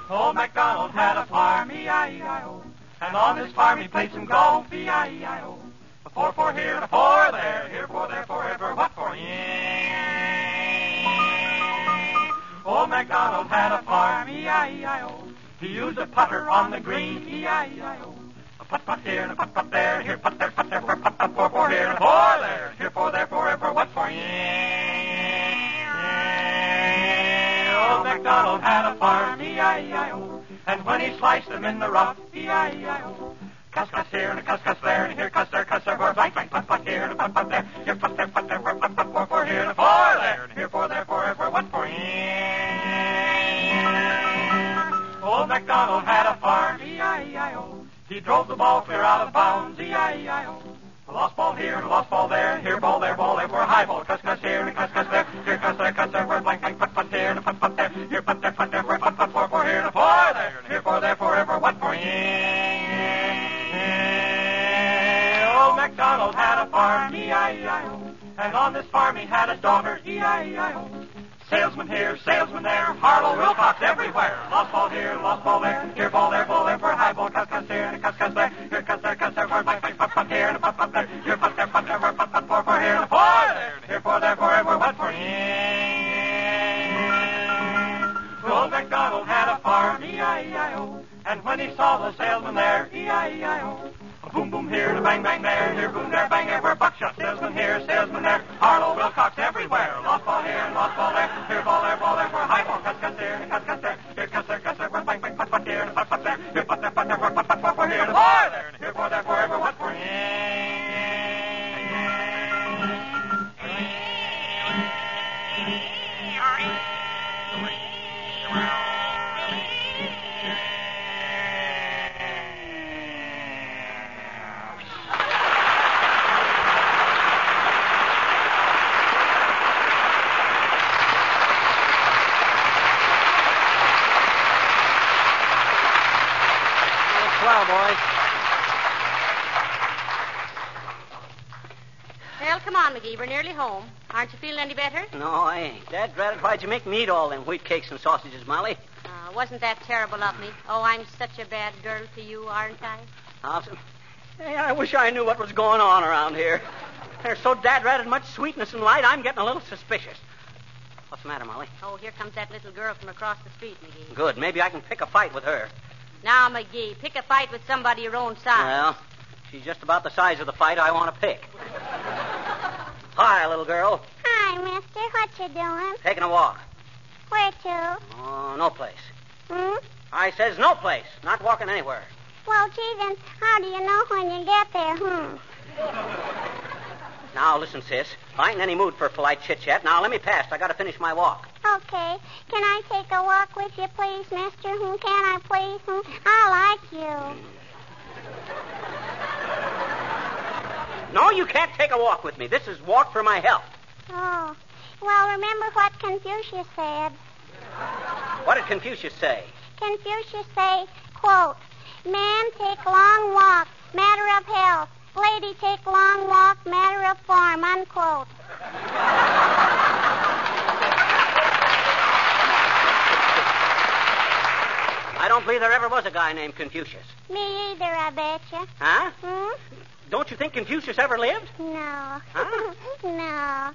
Old MacDonald had a farm, E-I-E-I-O. And on this farm he played some golf, E-I-E-I-O. A 4-4 here and a 4 there, here 4 there, forever, what for? Old MacDonald had a farm, E-I-E-I-O. He used a putter on the green, E-I-E-I-O. A putt here and a putt there, here putt there, for putt 4-4 here and a 4 there, here 4 there, forever, what for? Old MacDonald had a farm, E-I-E-I-O. And when he sliced them in the rough, E-I-E-I-O. Cuss here and a cuss there, and here cuss there, for blank, putt here and a putt there, here putt there, for putt 4-4 here and a 4 there, and here 4 there, forever, what for? Old MacDonald had a farm, E-I-E-I-O. He drove the ball clear out of bounds, E-I-E-I-O. A lost ball here and a lost ball there, here ball there, for a high ball. Cuss here and a cuss there, here cuss there, for blank, putt here and a putt there, here putt there, for putt 4-4 here and a 4 there, and here 4 there, forever, what for? Old MacDonald had a farm, E-I-E-I-O. And on this farm he had a daughter, E-I-E-I-O. Salesman here, salesman there, Harlow, Wilcox everywhere. Lost ball here, lost ball there, here ball there, for a high ball, cuss here, and a cuss there, here cuss there, for a bang, putt here, and a putt there, here putt there, for a putt for here, and a four there, and here for there, forever, what for Old MacDonald had a farm, E-I-E-I-O, and when he saw the salesman there, E-I-E-I-O, a boom boom here, and a bang bang there, here boom there, bang everywhere, buckshot, salesman here, salesman there, Harlow, Wilcox everywhere, lost ball here and lost ball there, here ball there, for a high ball, cuss here, and a cuss there, here cuss there, for a bang bang, putt here, and a putt there, here putt there, for a putt for here, and a four there, and here for there, forever, what for Well, come on, McGee. We're nearly home. Aren't you feeling any better? No, I ain't. Dad, drat it, why'd you make me eat all them wheat cakes and sausages, Molly? Wasn't that terrible of me? Oh, I'm such a bad girl to you, aren't I? Hey, I wish I knew what was going on around here. There's so dad-ratted much sweetness and light, I'm getting a little suspicious. What's the matter, Molly? Oh, here comes that little girl from across the street, McGee. Good. Maybe I can pick a fight with her. Now, McGee, pick a fight with somebody your own size. Well, she's just about the size of the fight I want to pick. Hi, little girl. Hi, mister. What you doing? Taking a walk. Where to? Oh, no place. Hmm? I says no place. Not walking anywhere. Well, gee, then how do you know when you get there, Now, listen, sis. I ain't in any mood for polite chit-chat. Now, let me pass. I got to finish my walk. Okay. Can I take a walk with you, please, mister? Can I, please? I like you. No, you can't take a walk with me. This is walk for my health. Oh. Well, remember what Confucius said. What did Confucius say? Confucius say, quote, man take long walk, matter of health. Lady take long walk, matter of form, unquote. I don't believe there ever was a guy named Confucius. Me either, I betcha. Huh? Hmm? Don't you think Confucius ever lived? No. Huh? No.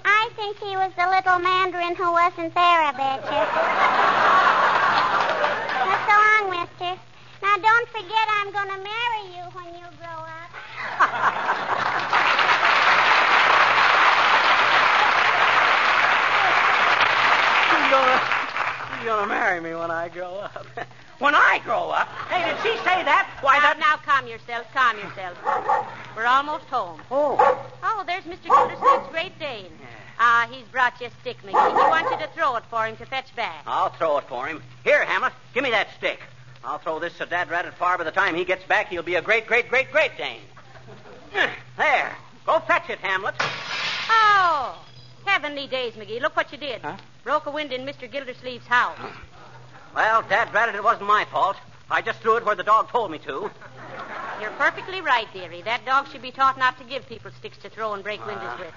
I think he was the little Mandarin who wasn't there, I betcha. Now, so long, mister. Now, don't forget I'm going to marry you when you grow up. You're gonna marry me when I grow up. When I grow up? Hey, did she say that? Why, Now, calm yourself. Calm yourself. We're almost home. Oh, there's Mr. Gildersleeve's Great Dane. He's brought you a stick, McGee. He wants you to throw it for him to fetch back. I'll throw it for him. Here, Hamlet, give me that stick. I'll throw this so dad-ratted far. By the time he gets back, he'll be a great, great, great, great Dane. There. Go fetch it, Hamlet. Oh, heavenly days, McGee. Look what you did. Huh? Broke a window in Mr. Gildersleeve's house. Well, dad-ratted, it wasn't my fault. I just threw it where the dog told me to. You're perfectly right, dearie. That dog should be taught not to give people sticks to throw and break windows with.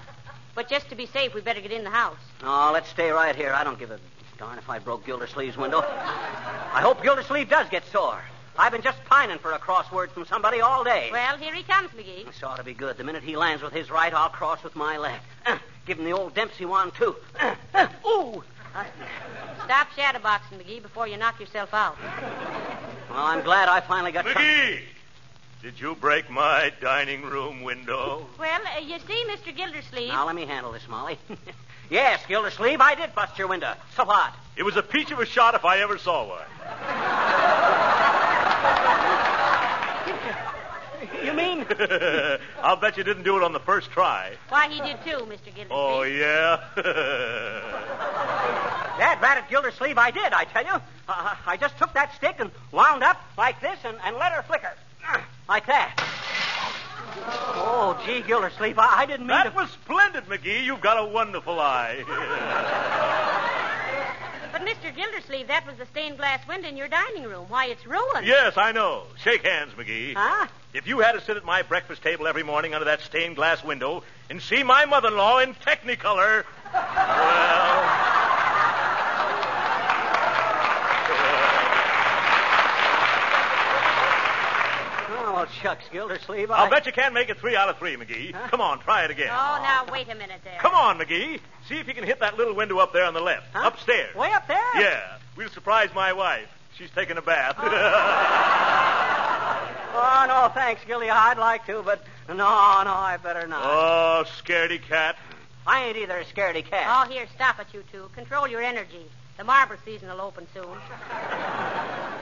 But just to be safe, we better get in the house. No, let's stay right here. I don't give a darn if I broke Gildersleeve's window. I hope Gildersleeve does get sore. I've been just pining for a crossword from somebody all day. Well, here he comes, McGee. This ought to be good. The minute he lands with his right, I'll cross with my left. Give him the old Dempsey one, too. Ooh! Stop shadowboxing, McGee, before you knock yourself out. Well, I'm glad I finally got... McGee! Did you break my dining room window? Well, you see, Mr. Gildersleeve... Now, let me handle this, Molly. Yes, Gildersleeve, I did bust your window. So what? It was a peach of a shot if I ever saw one. You mean? I'll bet you didn't do it on the first try. Why, he did too, Mr. Gildersleeve. Oh, yeah? Dad-ratted Gildersleeve, I did, I tell you. I just took that stick and wound up like this and let her flicker. Like that. Oh, gee, Gildersleeve, I didn't mean That was splendid, McGee. You've got a wonderful eye. But, Mr. Gildersleeve, that was the stained glass window in your dining room. Why, it's ruined. Yes, I know. Shake hands, McGee. Huh? if you had to sit at my breakfast table every morning under that stained glass window and see my mother-in-law in Technicolor, well... Oh, shucks, Gildersleeve. I'll bet you can't make it 3 out of 3, McGee. Huh? Come on, try it again. Oh, now, wait a minute there. Come on, McGee. See if you can hit that little window up there on the left. Huh? Upstairs. Way up there? Yeah. We'll surprise my wife. She's taking a bath. Oh, no, thanks, Gildy. I'd like to, but no, I better not. Oh, scaredy cat. I ain't either a scaredy cat. Oh, here, stop it, you two. Control your energy. The marble season will open soon.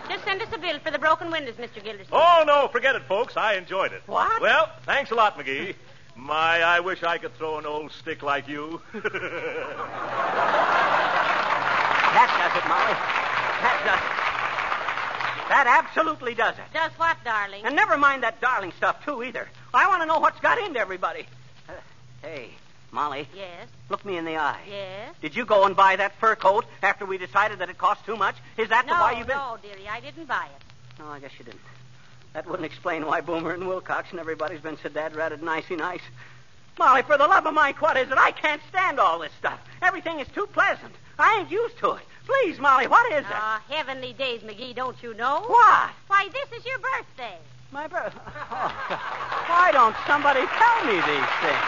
Just send us a bill for the broken windows, Mr. Gildersleeve. Oh, no, forget it, folks. I enjoyed it. What? Well, thanks a lot, McGee. My, I wish I could throw an old stick like you. That does it, Molly. That does it. That absolutely does it. Does what, darling? And never mind that darling stuff, too, either. I want to know what's got into everybody. Hey, Molly. Yes? Look me in the eye. Yes? Did you go and buy that fur coat after we decided that it cost too much? Is that why you've been... No, dearie, I didn't buy it. No, I guess you didn't. That wouldn't explain why Boomer and Wilcox and everybody's been so dad-ratted nicey nice. Molly, for the love of Mike, what is it? I can't stand all this stuff. Everything is too pleasant. I ain't used to it. Please, Molly, what is it? Ah, heavenly days, McGee, don't you know? What? Why, this is your birthday. My birthday? Oh, why don't somebody tell me these things?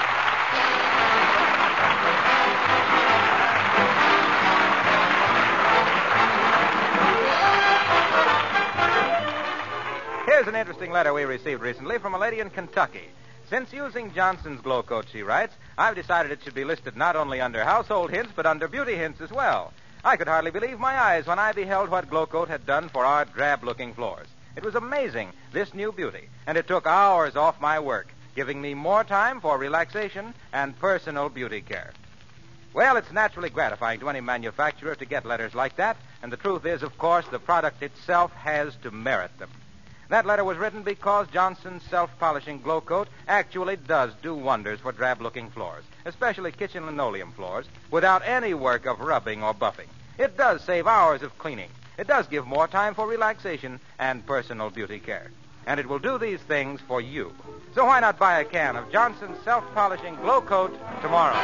Here's an interesting letter we received recently from a lady in Kentucky. Since using Johnson's Glow Coat, she writes, I've decided it should be listed not only under household hints, but under beauty hints as well. I could hardly believe my eyes when I beheld what Glow Coat had done for our drab-looking floors. It was amazing, this new beauty, and it took hours off my work, giving me more time for relaxation and personal beauty care. Well, it's naturally gratifying to any manufacturer to get letters like that, and the truth is, of course, the product itself has to merit them. That letter was written because Johnson's self-polishing Glow Coat actually does do wonders for drab-looking floors, especially kitchen linoleum floors, without any work of rubbing or buffing. It does save hours of cleaning. It does give more time for relaxation and personal beauty care. And it will do these things for you. So why not buy a can of Johnson's self-polishing Glow Coat tomorrow?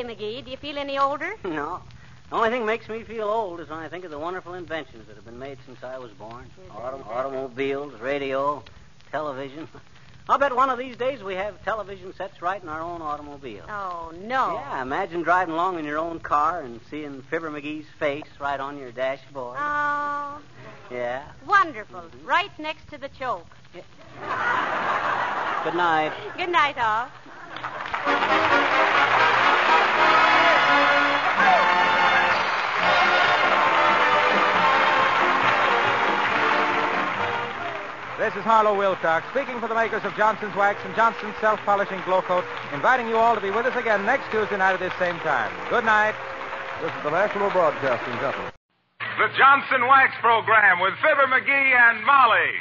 McGee. Do you feel any older? No. The only thing makes me feel old is when I think of the wonderful inventions that have been made since I was born. Automobiles, radio, television. I'll bet one of these days we have television sets right in our own automobile. Oh, no. Yeah, imagine driving along in your own car and seeing Fibber McGee's face right on your dashboard. Oh. Yeah. Wonderful. Mm-hmm. Right next to the choke. Yeah. Good night. Good night, all. This is Harlow Wilcox, speaking for the makers of Johnson's Wax and Johnson's Self-Polishing Glow Coat, inviting you all to be with us again next Tuesday night at this same time. Good night. This is the National Broadcasting Company. The Johnson Wax Program with Fibber McGee and Molly.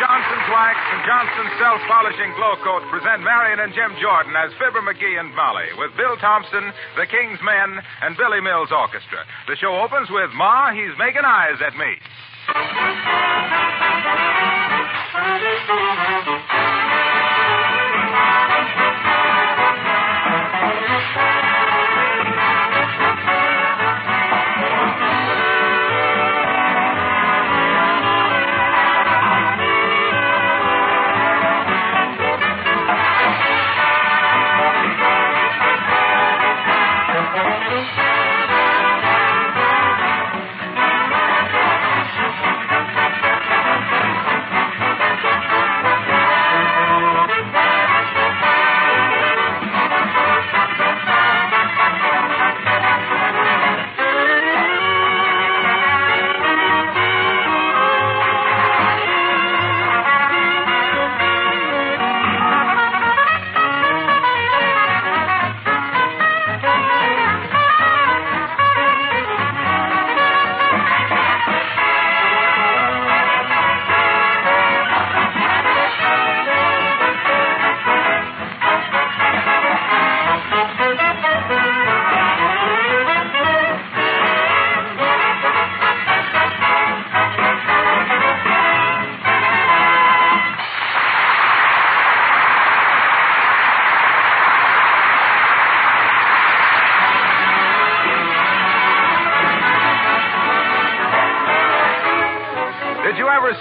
Johnson's Wax and Johnson's Self-Polishing Glow Coat present Marion and Jim Jordan as Fibber McGee and Molly with Bill Thompson, the King's Men, and Billy Mills Orchestra. The show opens with Ma, He's Making Eyes at Me.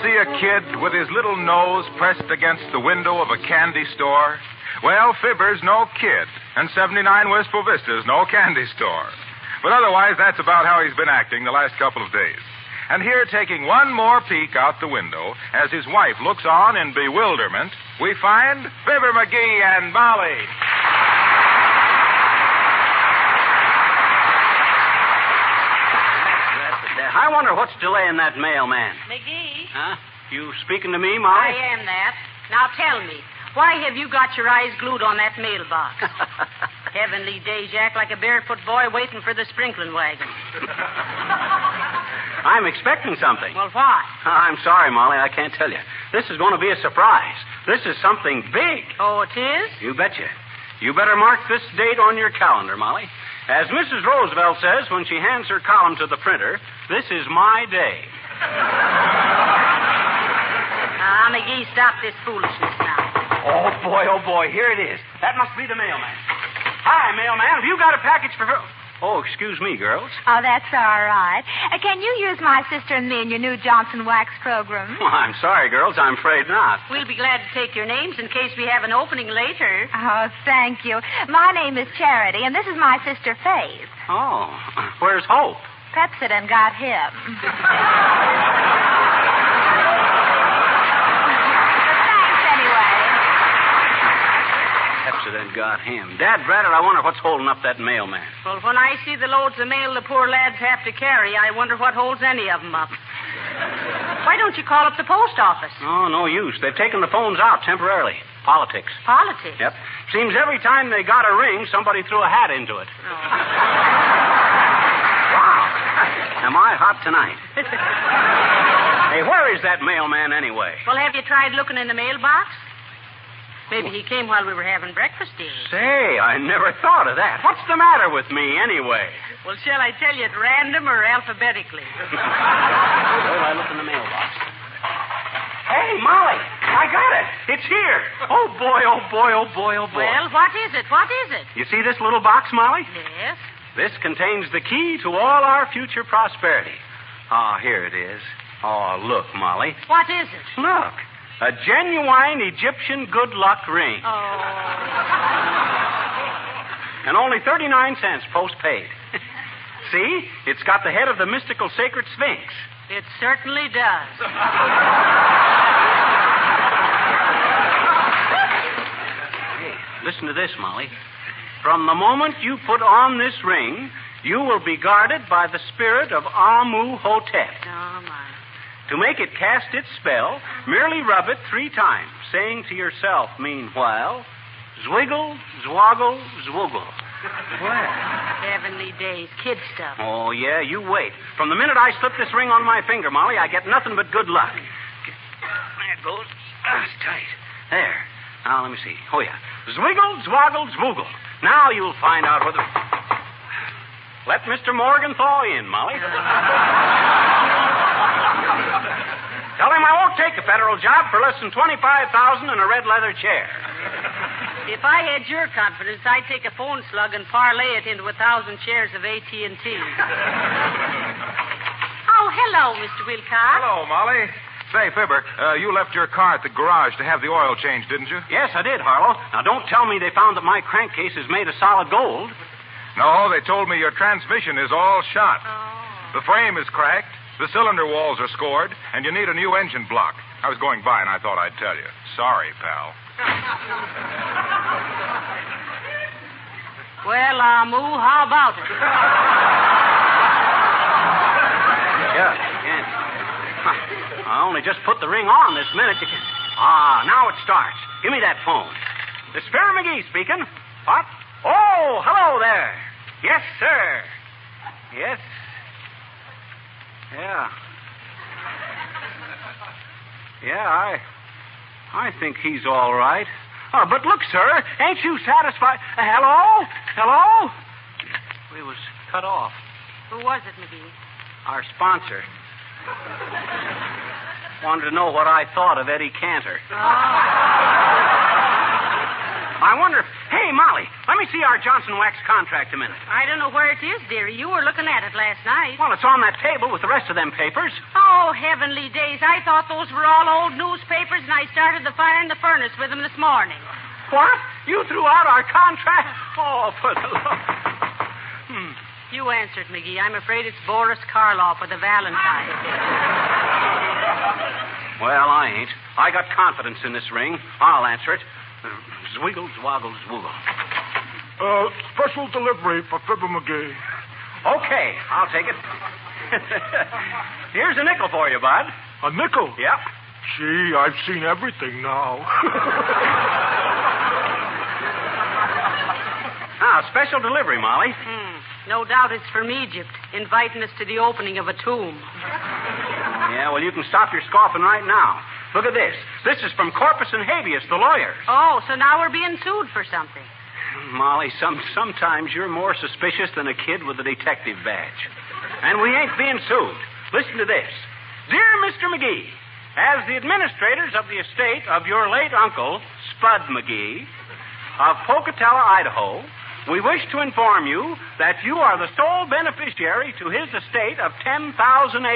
see a kid with his little nose pressed against the window of a candy store? Well, Fibber's no kid, and 79 Wistful Vista's no candy store. But otherwise, that's about how he's been acting the last couple of days. And here, taking one more peek out the window, as his wife looks on in bewilderment, we find Fibber McGee and Molly. I wonder what's delaying that mailman. McGee? Huh? You speaking to me, Molly? I am that. Now tell me, why have you got your eyes glued on that mailbox? Heavenly days, you act like a barefoot boy waiting for the sprinkling wagon. I'm expecting something. Well, why? I'm sorry, Molly, I can't tell you. This is going to be a surprise. This is something big. Oh, it is? You betcha. You better mark this date on your calendar, Molly. As Mrs. Roosevelt says when she hands her column to the printer, this is my day. McGee, stop this foolishness now. Oh, boy, here it is. That must be the mailman. Hi, mailman. Have you got a package for her? Oh, excuse me, girls. Oh, that's all right. Can you use my sister and me in your new Johnson Wax program? Well, I'm sorry, girls. I'm afraid not. We'll be glad to take your names in case we have an opening later. Oh, thank you. My name is Charity, and this is my sister, Faith. Oh, where's Hope? Pepsodent got him. Pepsodent got him. Dad Braddock, I wonder what's holding up that mailman. Well, when I see the loads of mail the poor lads have to carry, I wonder what holds any of them up. Why don't you call up the post office? Oh, no use. They've taken the phones out temporarily. Politics. Politics? Yep. Seems every time they got a ring, somebody threw a hat into it. Oh. Wow. Am I hot tonight? Hey, where is that mailman anyway? Well, have you tried looking in the mailbox? Maybe he came while we were having breakfast, dear. Say, I never thought of that. What's the matter with me, anyway? Well, shall I tell you at random or alphabetically? Well, I look in the mailbox. Hey, Molly, I got it. It's here. Oh, boy. Well, what is it? What is it? You see this little box, Molly? Yes. This contains the key to all our future prosperity. Ah, here it is. Oh, look, Molly. What is it? Look. A genuine Egyptian good luck ring. Oh. And only 39 cents postpaid. See? It's got the head of the mystical sacred Sphinx. It certainly does. Hey, listen to this, Molly. From the moment you put on this ring, you will be guarded by the spirit of Amu Hotep. Oh, my. To make it cast its spell, merely rub it 3 times, saying to yourself, meanwhile, zwiggle, zwoggle, zwoogle. What? Heavenly days, kid stuff. Oh, yeah, you wait. From the minute I slip this ring on my finger, Molly, I get nothing but good luck. There it goes. Ah, it's tight. There. Now, let me see. Oh, yeah. Zwiggle, zwoggle, zwoogle. Now you'll find out whether... Let Mr. Morgenthau in, Molly. Tell him I won't take a federal job for less than $25,000 and a red leather chair. If I had your confidence, I'd take a phone slug and parlay it into 1,000 shares of AT&T. Oh, hello, Mr. Wilcox. Hello, Molly. Say, Fibber, you left your car at the garage to have the oil changed, didn't you? Yes, I did, Harlow. Now, don't tell me they found that my crankcase is made of solid gold. No, they told me your transmission is all shot. Oh. The frame is cracked, the cylinder walls are scored, and you need a new engine block. I was going by and I thought I'd tell you. Sorry, pal. Well, Amu, how about it? Yeah. I only just put the ring on this minute. Ah, now it starts. Give me that phone. This is Fibber McGee speaking. What? Oh, hello there. Yes, sir. Yes. Yeah. Yeah, I think he's all right. Oh, but look, sir, ain't you satisfied? Hello? Hello? We was cut off. Who was it, McGee? Our sponsor. Wanted to know what I thought of Eddie Cantor. Oh. I wonder... Hey, Molly, Let me see our Johnson Wax contract a minute. I don't know where it is, dearie. You were looking at it last night. Well, it's on that table with the rest of them papers. Oh, heavenly days. I thought those were all old newspapers, and I started the fire in the furnace with them this morning. What? You threw out our contract? Oh, for the Lord. You answered, McGee. I'm afraid it's Boris Karloff with the Valentine. Well, I ain't. I got confidence in this ring. I'll answer it. Zwiggle, zwoggle, zwoogle. Special delivery for Fibber McGee. Okay, I'll take it. Here's a nickel for you, Bud. A nickel? Yep. Gee, I've seen everything now. Special delivery, Molly. No doubt it's from Egypt, inviting us to the opening of a tomb. Yeah, well, you can stop your scoffing right now. Look at this. This is from Corpus and Habeas, the lawyers. Oh, so now we're being sued for something. Molly, sometimes you're more suspicious than a kid with a detective badge. And we ain't being sued. Listen to this. Dear Mr. McGee, as the administrators of the estate of your late uncle, Spud McGee, of Pocatello, Idaho, we wish to inform you that you are the sole beneficiary to his estate of 10,000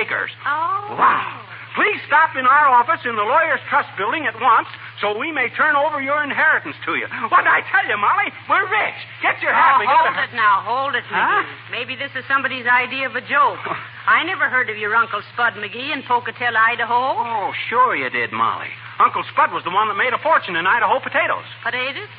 acres. Oh. Wow. Please stop in our office in the Lawyers' Trust Building at once so we may turn over your inheritance to you. What did I tell you, Molly? We're rich. Get your hat. Hold it now. Hold it, McGee. Maybe this is somebody's idea of a joke. I never heard of your Uncle Spud McGee in Pocatello, Idaho. Oh, sure you did, Molly. Uncle Spud was the one that made a fortune in Idaho potatoes. Potatoes?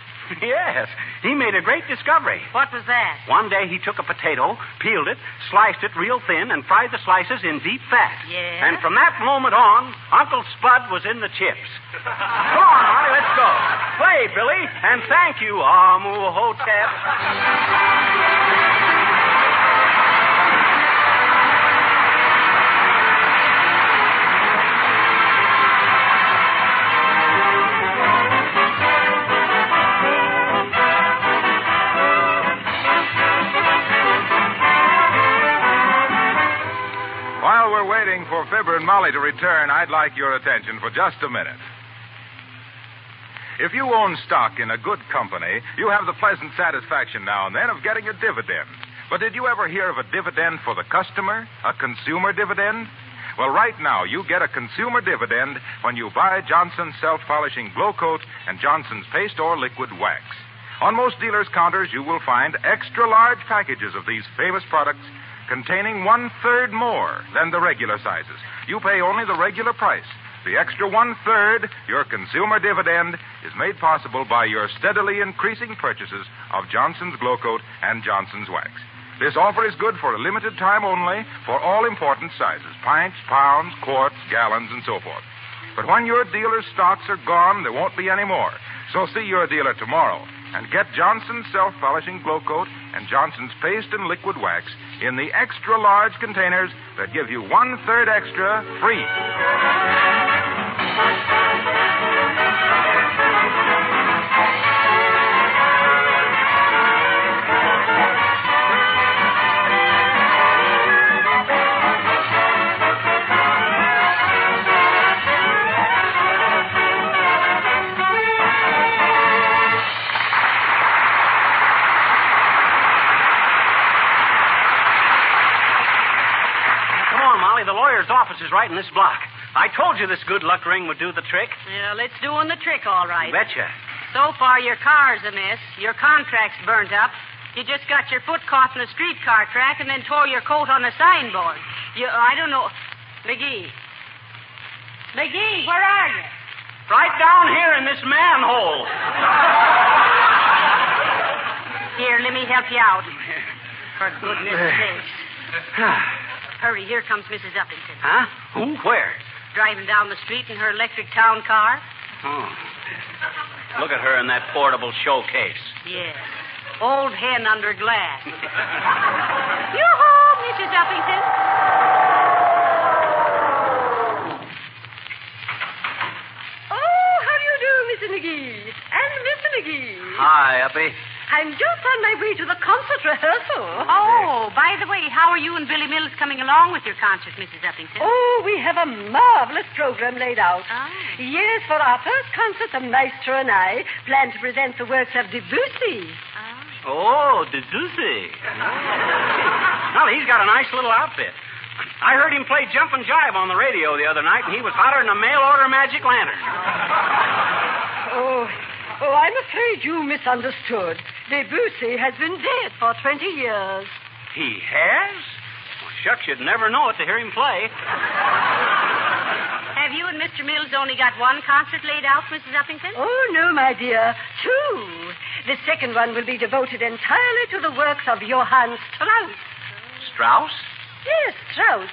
Yes. He made a great discovery. What was that? One day he took a potato, peeled it, sliced it real thin, and fried the slices in deep fat. Yes. And from that moment on, Uncle Spud was in the chips. Come on, Molly, let's go. Play, Billy, and thank you, Amu Hotep. While we're waiting for Fibber and Molly to return, I'd like your attention for just a minute. If you own stock in a good company, you have the pleasant satisfaction now and then of getting a dividend. But did you ever hear of a dividend for the customer? A consumer dividend? Well, right now, you get a consumer dividend when you buy Johnson's self-polishing Glow Coat and Johnson's paste or liquid wax. On most dealers' counters, you will find extra-large packages of these famous products containing 1/3 more than the regular sizes. You pay only the regular price. The extra 1/3, your consumer dividend, is made possible by your steadily increasing purchases of Johnson's Glow Coat and Johnson's Wax. This offer is good for a limited time only for all important sizes, pints, pounds, quarts, gallons, and so forth. But when your dealer's stocks are gone, there won't be any more. So see your dealer tomorrow and get Johnson's self-polishing Glow Coat and Johnson's paste and liquid wax in the extra-large containers that give you 1/3 extra free. The lawyer's office is right in this block. I told you this good luck ring would do the trick. Well, it's doing the trick, all right. Betcha. So far, your car's a mess. Your contract's burnt up. You just got your foot caught in a streetcar track and then tore your coat on a signboard. I don't know. McGee. McGee, where are you? Right down here in this manhole. Here, let me help you out. For goodness sakes. Hurry, here comes Mrs. Uppington. Huh? Who? Where? Driving down the street in her electric town car. Oh. Look at her in that portable showcase. Yes. Old hen under glass. Yoo-hoo, Mrs. Uppington. Oh, how do you do, Mr. McGee? And Mr. McGee. Hi, Uppy. I'm just on my way to the concert rehearsal. Oh, by the way, how are you and Billy Mills coming along with your concert, Mrs. Uppington? Oh, we have a marvelous program laid out. Oh. Yes, for our first concert, the maestro and I plan to present the works of Debussy. Oh. Oh, the Zuzi. Well, he's got a nice little outfit. I heard him play Jump and Jive on the radio the other night, and he was hotter than a mail-order magic lantern. Oh, I'm afraid you misunderstood. Debussy has been dead for 20 years. He has? Well, shucks, you'd never know it to hear him play. Have you and Mr. Mills only got one concert laid out, Mrs. Uppington? Oh, no, my dear. 2. The second one will be devoted entirely to the works of Johann Strauss. Strauss? Yes, Strauss.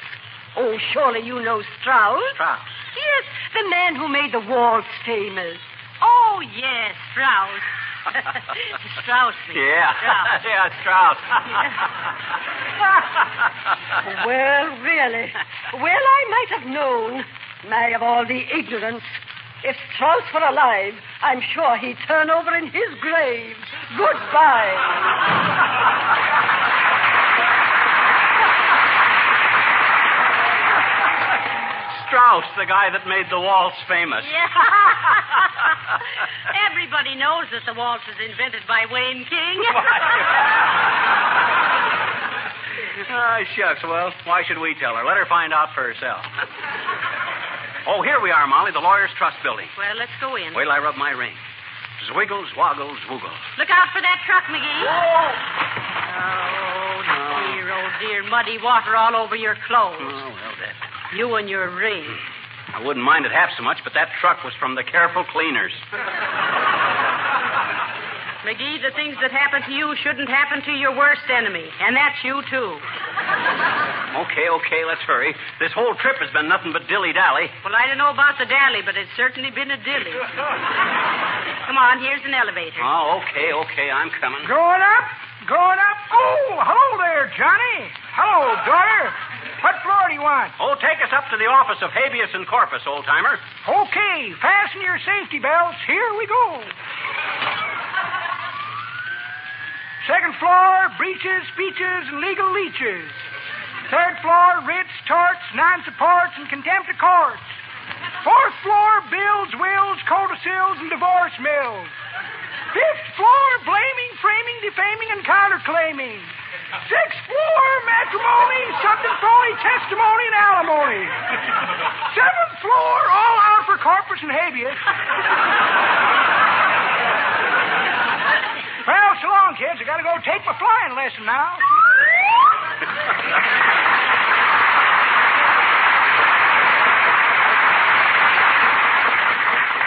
Oh, surely you know Strauss. Strauss. Yes, the man who made the waltz famous. Oh, yes, Strauss. Strauss. Yeah. Strauss. Yeah, Strauss. Well, really. Well, I might have known. My, of all the ignorance. If Strauss were alive, I'm sure he'd turn over in his grave. Goodbye. Strauss, the guy that made the waltz famous. Yeah. Everybody knows that the waltz was invented by Wayne King. Shucks. Well, why should we tell her? Let her find out for herself. Oh, here we are, Molly, the Lawyers' Trust Building. Well, let's go in. Wait till I rub my ring. Zwiggle, zwoggle, zwoogle. Look out for that truck, McGee. Whoa! Oh, dear. Muddy water all over your clothes. Oh, well, that... You and your ring. I wouldn't mind it half so much, but that truck was from the Careful Cleaners. McGee, the things that happen to you shouldn't happen to your worst enemy. And that's you, too. Okay, let's hurry. This whole trip has been nothing but dilly-dally. Well, I don't know about the dally, but it's certainly been a dilly. Come on, here's an elevator. Oh, okay, I'm coming. Going up. Oh, hello there, Johnny. Hello, daughter. What floor do you want? Oh, take us up to the office of habeas and corpus, old-timer. Okay, fasten your safety belts. Here we go. Second floor, breaches, speeches, and legal leeches. Third floor, writs, torts, non-supports, and contempt of courts. Fourth floor, bills, wills, codicils, and divorce mills. Fifth floor, blaming, framing, defaming, and counterclaiming. Sixth floor, matrimony, subemployee, testimony, and alimony. Seventh floor, all out for corpus and habeas. Well, so long, kids. I gotta go take my flying lesson now.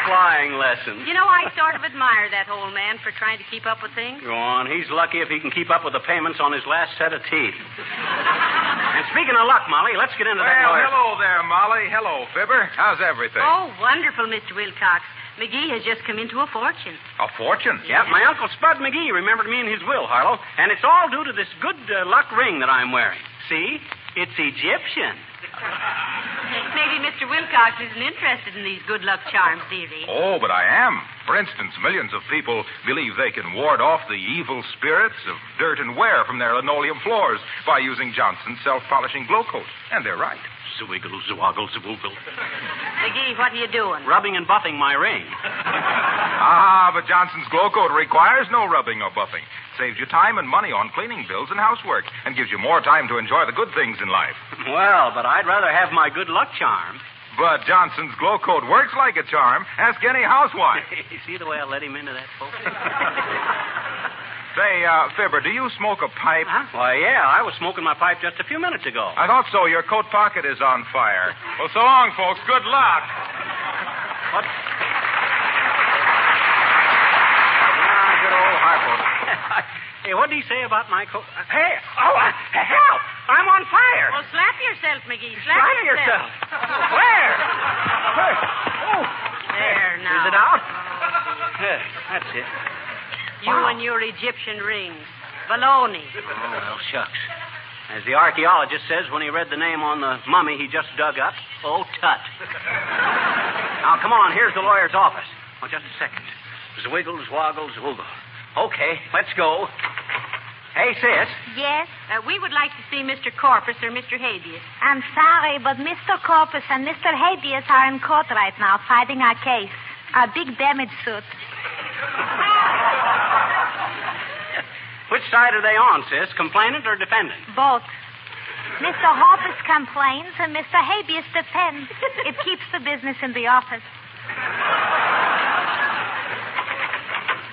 Flying lessons. You know, I sort of admire that old man for trying to keep up with things. Go on. He's lucky if he can keep up with the payments on his last set of teeth. And speaking of luck, Molly, let's get into that Well, lawyer. hello there, Molly. Hello, Fibber. How's everything? Oh, wonderful, Mr. Wilcox. McGee has just come into a fortune. A fortune? Yeah, my Uncle Spud McGee remembered me in his will, Harlow. And it's all due to this good luck ring that I'm wearing. See? It's Egyptian. Maybe Mr. Wilcox isn't interested in these good luck charms, dearie. Oh, but I am. For instance, millions of people believe they can ward off the evil spirits of dirt and wear from their linoleum floors by using Johnson's self-polishing glow coat. And they're right. Zwiggle, zwoggle, zwoogle. McGee, what are you doing? Rubbing and buffing my ring. But Johnson's glow coat requires no rubbing or buffing. Saves you time and money on cleaning bills and housework and gives you more time to enjoy the good things in life. Well, but I'd rather have my good luck charm. But Johnson's glow coat works like a charm. Ask any housewife. See the way I let him into that, folks? Say, Fibber, do you smoke a pipe? Huh? Why, yeah, I was smoking my pipe just a few minutes ago. I thought so. Your coat pocket is on fire. Well, so long, folks. Good luck. What? Good old Harpo. Hey, what did he say about my coat? Hey, help! I'm on fire. Well, slap yourself, McGee. Slap yourself. Where? Oh. There, now. Is it out? Yeah, that's it. You and your Egyptian rings. Baloney. Oh, well, shucks. As the archaeologist says when he read the name on the mummy he just dug up, oh, tut. Now, come on, here's the lawyer's office. Oh, just a second. Zwiggle, zwoggle, zwoogle. Okay, let's go. Hey, sis. Yes? We would like to see Mr. Corpus or Mr. Habeas. I'm sorry, but Mr. Corpus and Mr. Habeas are in court right now fighting our case. Our big damage suit. Which side are they on, sis? Complainant or defendant? Both. Mr. Hoppus complains and Mr. Habeas defends. It keeps the business in the office.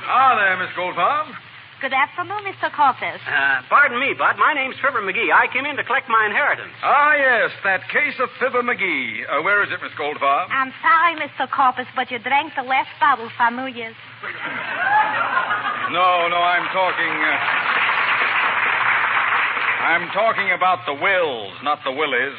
Ah, there, Miss Goldfarb. Good afternoon, Mr. Corpus. Pardon me, Bud. My name's Fibber McGee. I came in to collect my inheritance. Ah, yes, that case of Fibber McGee. Where is it, Miss Goldfarb? I'm sorry, Mr. Corpus, but you drank the last bottle for New Year's. No, I'm talking about the wills, not the willies.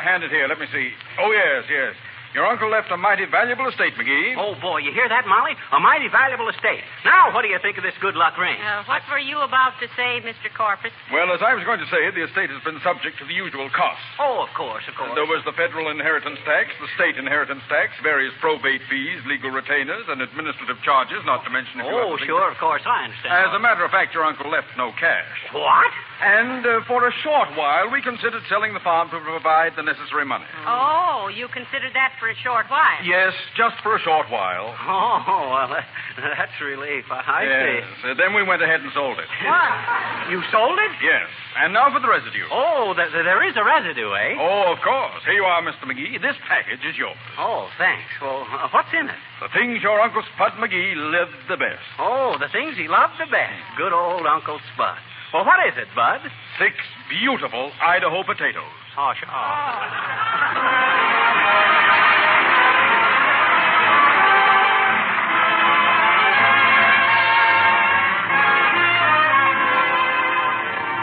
Hand it here. Let me see. Oh, yes. Your uncle left a mighty valuable estate, McGee. Oh, boy, you hear that, Molly? A mighty valuable estate. Now, what do you think of this good luck ring? What were you about to say, Mr. Corpus? Well, as I was going to say, the estate has been subject to the usual costs. Oh, of course. There was the federal inheritance tax, the state inheritance tax, various probate fees, legal retainers, and administrative charges, not to mention a few other things. Sure, of course, I understand. As a matter of fact, your uncle left no cash. What? And for a short while, we considered selling the farm to provide the necessary money. Oh, you considered that for a short while? Yes, just for a short while. Oh, well, that's relief. I see. Then we went ahead and sold it. What? You sold it? Yes. And now for the residue. Oh, there is a residue, eh? Oh, of course. Here you are, Mr. McGee. This package is yours. Oh, thanks. Well, what's in it? The things your Uncle Spud McGee lived the best. Oh, the things he loved the best. Good old Uncle Spud. Well, what is it, Bud? 6 beautiful Idaho potatoes. Oh, sure.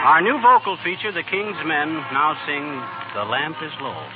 Our new vocal feature, The King's Men, now sing The Lamp is Low.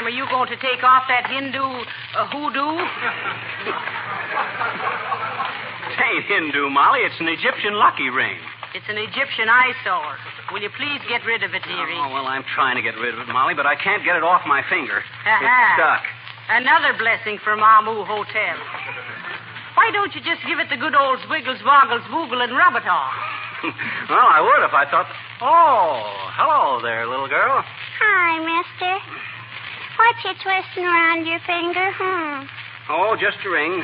Are you going to take off that Hindu hoodoo? It ain't Hindu, Molly. It's an Egyptian lucky ring. It's an Egyptian eyesore. Will you please get rid of it, dearie? Oh, well, I'm trying to get rid of it, Molly, but I can't get it off my finger. It's stuck. Another blessing from Amu Hotel. Why don't you just give it the good old swiggles, woggles, woogle, and rub it off? Well, I would if I thought... Oh, hello there, little girl. Hi, mister. What you twisting around your finger? Oh, just a ring.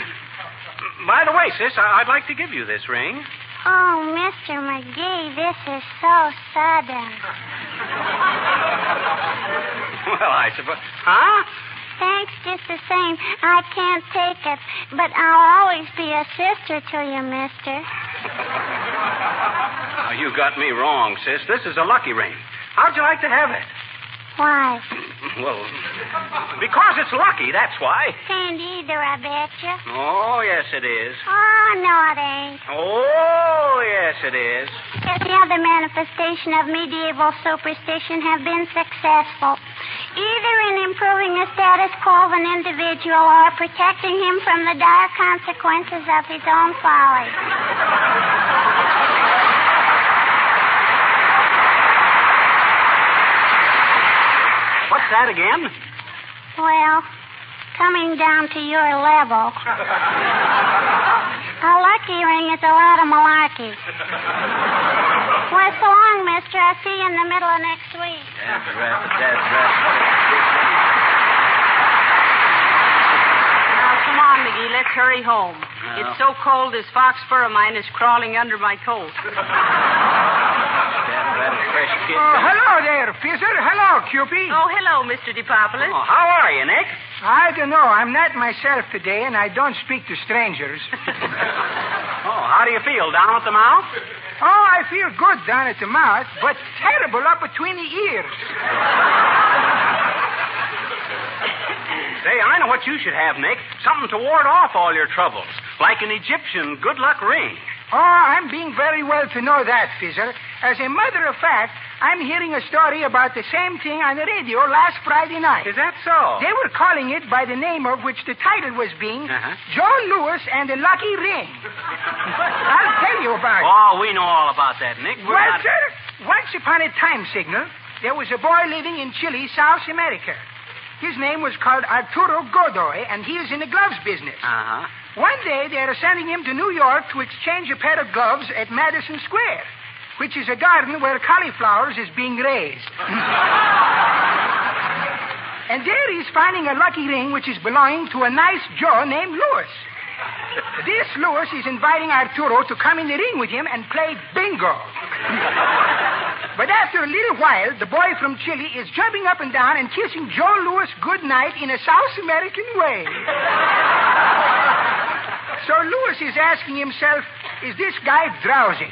By the way, sis, I'd like to give you this ring. Oh, Mr. McGee, this is so sudden. Well, I suppose... Huh? Thanks just the same. I can't take it, but I'll always be a sister to you, mister. Oh, you got me wrong, sis. This is a lucky ring. How'd you like to have it? Why? Well, because it's lucky, that's why. Can't either, I betcha. Oh, yes, it is. Oh, no, it ain't. Oh, yes, it is. Every other manifestation of medieval superstition have been successful, either in improving the status quo of an individual or protecting him from the dire consequences of his own folly. What's that again? Well, coming down to your level, a lucky ring is a lot of malarkey. Well, so long, mister. I'll see you in the middle of next week. Now, come on, McGee. Let's hurry home. It's so cold this fox fur of mine is crawling under my coat. Oh, hello there, Fizzer. Hello, Cupid. Oh, hello, Mr. DePopulis. Oh, how are you, Nick? I don't know. I'm not myself today, and I don't speak to strangers. Oh, how do you feel? Down at the mouth? Oh, I feel good down at the mouth, but terrible up between the ears. Say, I know what you should have, Nick. Something to ward off all your troubles, like an Egyptian good luck ring. Oh, I'm being very well to know that, Fizzer. As a matter of fact, I'm hearing a story about the same thing on the radio last Friday night. Is that so? They were calling it by the name of which the title was being John Lewis and the Lucky Ring. I'll tell you about it. Oh, we know all about that, Nick. Well, sir, once upon a time, Signal, there was a boy living in Chile, South America. His name was called Arturo Godoy, and he is in the gloves business. One day, they are sending him to New York to exchange a pair of gloves at Madison Square, which is a garden where cauliflowers is being raised. And there he's finding a lucky ring which is belonging to a nice Joe named Lewis. This Lewis is inviting Arturo to come in the ring with him and play bingo. But after a little while, the boy from Chile is jumping up and down and kissing Joe Lewis goodnight in a South American way. So Lewis is asking himself, is this guy drowsy?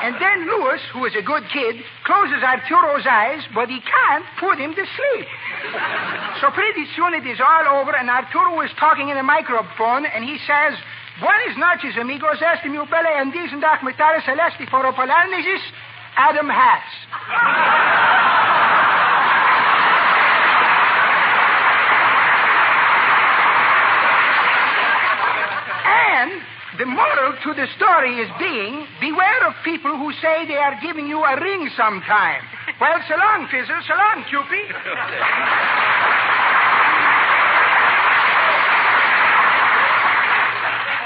And then Lewis, who is a good kid, closes Arturo's eyes, but he can't put him to sleep. So pretty soon it is all over, and Arturo is talking in a microphone, and he says, Buenas noches, amigos. Este mi bella and decent documentary celesti for Opolanesis, Adam Hatz. And the moral to the story is being, beware of people who say they are giving you a ring sometime. Well, so long, Fizzle. So long, Cupid.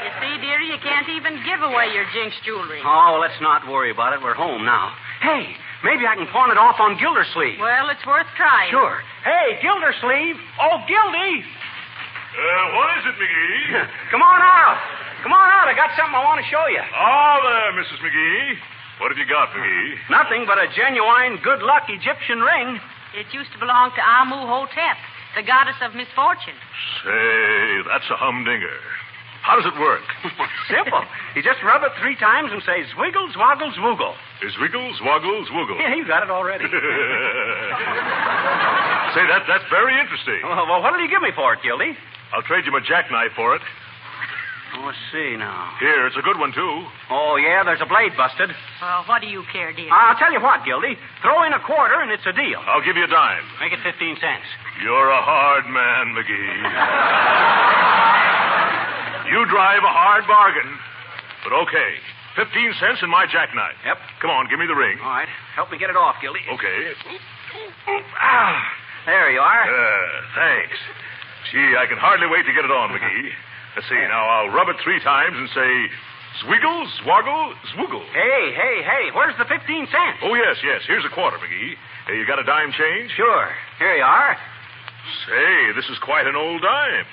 You see, dearie, you can't even give away your jinx jewelry. Oh, let's not worry about it. We're home now. Hey, maybe I can pawn it off on Gildersleeve. Well, it's worth trying. Sure. Hey, Gildersleeve. Oh, Gildy. What is it, McGee? Come on out. Come on out. I got something I want to show you. Oh, there, Mrs. McGee. What have you got, McGee? Nothing but a genuine good luck Egyptian ring. It used to belong to Amu Hotep, the goddess of misfortune. Say, that's a humdinger. How does it work? Simple. You just rub it 3 times and say, Zwiggles, Woggles, Woogle. Zwiggles, Woggles, Woogle. Yeah, you got it already. Say, that's very interesting. Well, what'll you give me for it, Gildy? I'll trade you my jackknife for it. Oh, let's see now. Here, it's a good one, too. Oh, yeah, there's a blade busted. Well, what do you care, dear? I'll tell you what, Gildy. Throw in a quarter and it's a deal. I'll give you a dime. Make it 15 cents. You're a hard man, McGee. You drive a hard bargain. But okay. 15 cents and my jackknife. Yep. Come on, give me the ring. All right. Help me get it off, Gildy. Okay. There you are. Thanks. Gee, I can hardly wait to get it on, McGee. Let's see. Now, I'll rub it 3 times and say, swiggle, swoggle, zwoogle. Hey, where's the 15 cents? Oh, yes. Here's a quarter, McGee. Hey, you got a dime change? Sure. Here you are. Say, this is quite an old dime.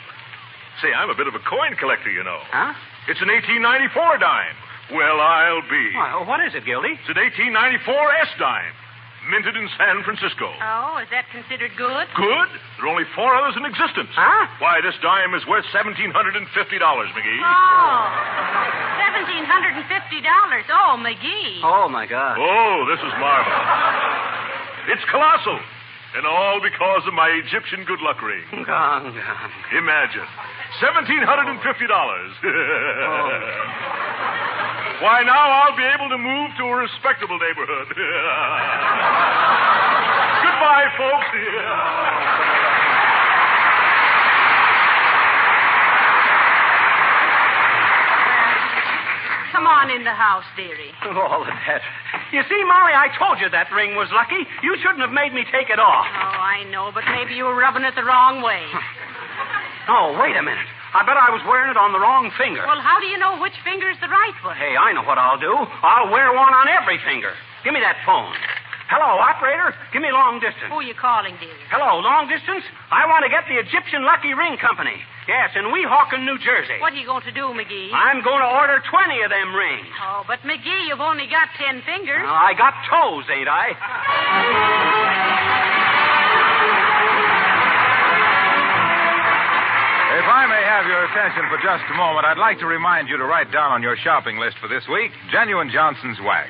Say, I'm a bit of a coin collector, you know. Huh? It's an 1894 dime. Well, I'll be. Well, what is it, Gildy? It's an 1894 S dime. Minted in San Francisco. Oh, is that considered good? Good? There are only 4 others in existence. Huh? Why, this dime is worth $1,750, McGee. Oh, $1,750. Oh, McGee. Oh, my God. Oh, this is marvelous. It's colossal. And all because of my Egyptian good luck ring. Gong. Imagine. $1,750. Why, now I'll be able to move to a respectable neighborhood. Goodbye, folks. Come on in the house, dearie. All of that. You see, Molly, I told you that ring was lucky. You shouldn't have made me take it off. Oh, I know, but maybe you were rubbing it the wrong way. Oh, wait a minute. I bet I was wearing it on the wrong finger. Well, how do you know which finger's the right one? Hey, I know what I'll do. I'll wear one on every finger. Give me that phone. Hello, operator. Give me long distance. Who are you calling, dearie? Hello, long distance. I want to get the Egyptian Lucky Ring Company. Yes, in Weehawken, New Jersey. What are you going to do, McGee? I'm going to order 20 of them rings. Oh, but McGee, you've only got 10 fingers. I got toes, ain't I? If I may have your attention for just a moment, I'd like to remind you to write down on your shopping list for this week Genuine Johnson's Wax.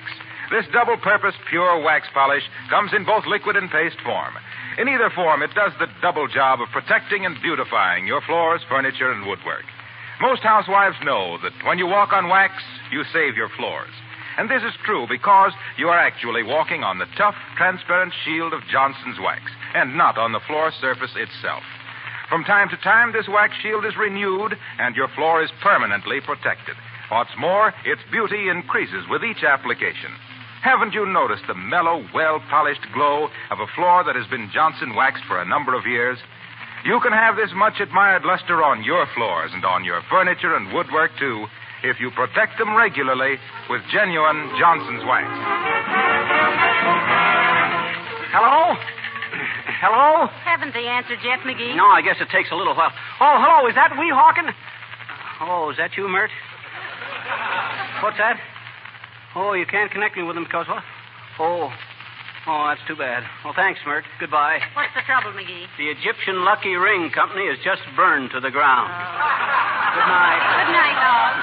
This double-purpose pure wax polish comes in both liquid and paste form. In either form, it does the double job of protecting and beautifying your floors, furniture, and woodwork. Most housewives know that when you walk on wax, you save your floors. And this is true because you are actually walking on the tough, transparent shield of Johnson's Wax, and not on the floor surface itself. From time to time, this wax shield is renewed, and your floor is permanently protected. What's more, its beauty increases with each application. Haven't you noticed the mellow, well-polished glow of a floor that has been Johnson waxed for a number of years? You can have this much-admired luster on your floors and on your furniture and woodwork, too, if you protect them regularly with genuine Johnson's Wax. Hello? Hello? Haven't they answered yet, McGee? No, I guess it takes a little while. Oh, hello, is that Weehawken? Oh, is that you, Mert? What's that? Oh, you can't connect me with them because what? Oh, that's too bad. Well, thanks, Mert. Goodbye. What's the trouble, McGee? The Egyptian Lucky Ring Company is just burned to the ground. Good night. Good night, all.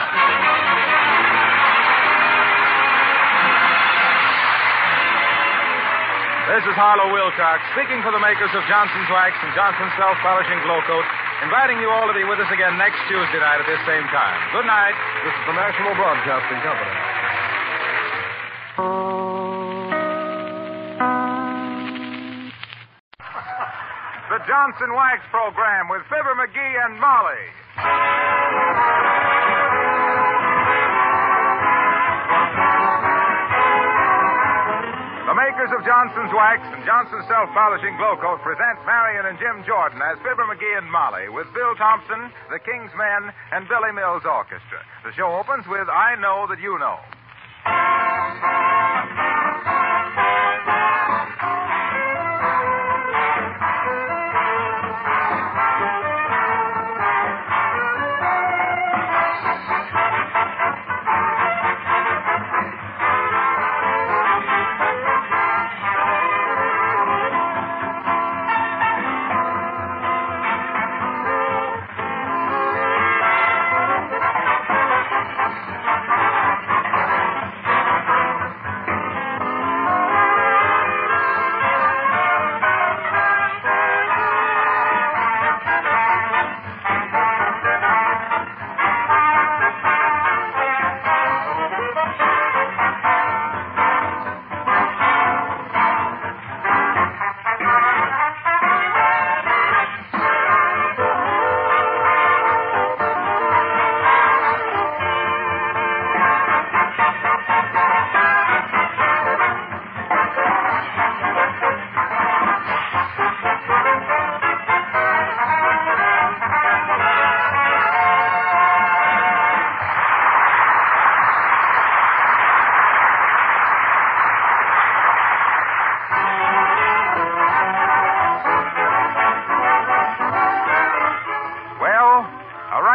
This is Harlow Wilcox, speaking for the makers of Johnson's Wax and Johnson's Self-Polishing Glow Coat, inviting you all to be with us again next Tuesday night at this same time. Good night. This is the National Broadcasting Company. The Johnson Wax Program with Fibber McGee and Molly. The makers of Johnson's Wax and Johnson's Self-Polishing Glow Coat present Marion and Jim Jordan as Fibber McGee and Molly with Bill Thompson, the King's Men, and Billy Mills Orchestra. The show opens with I Know That You Know.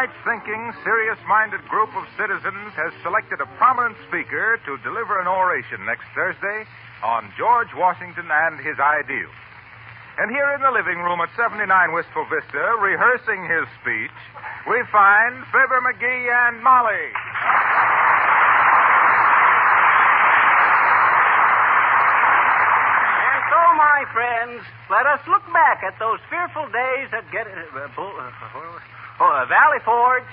right-thinking, serious-minded group of citizens has selected a prominent speaker to deliver an oration next Thursday on George Washington and his ideals. And here in the living room at 79 Wistful Vista, rehearsing his speech, we find Fibber McGee and Molly. And so, my friends, let us look back at those fearful days at Valley Forge,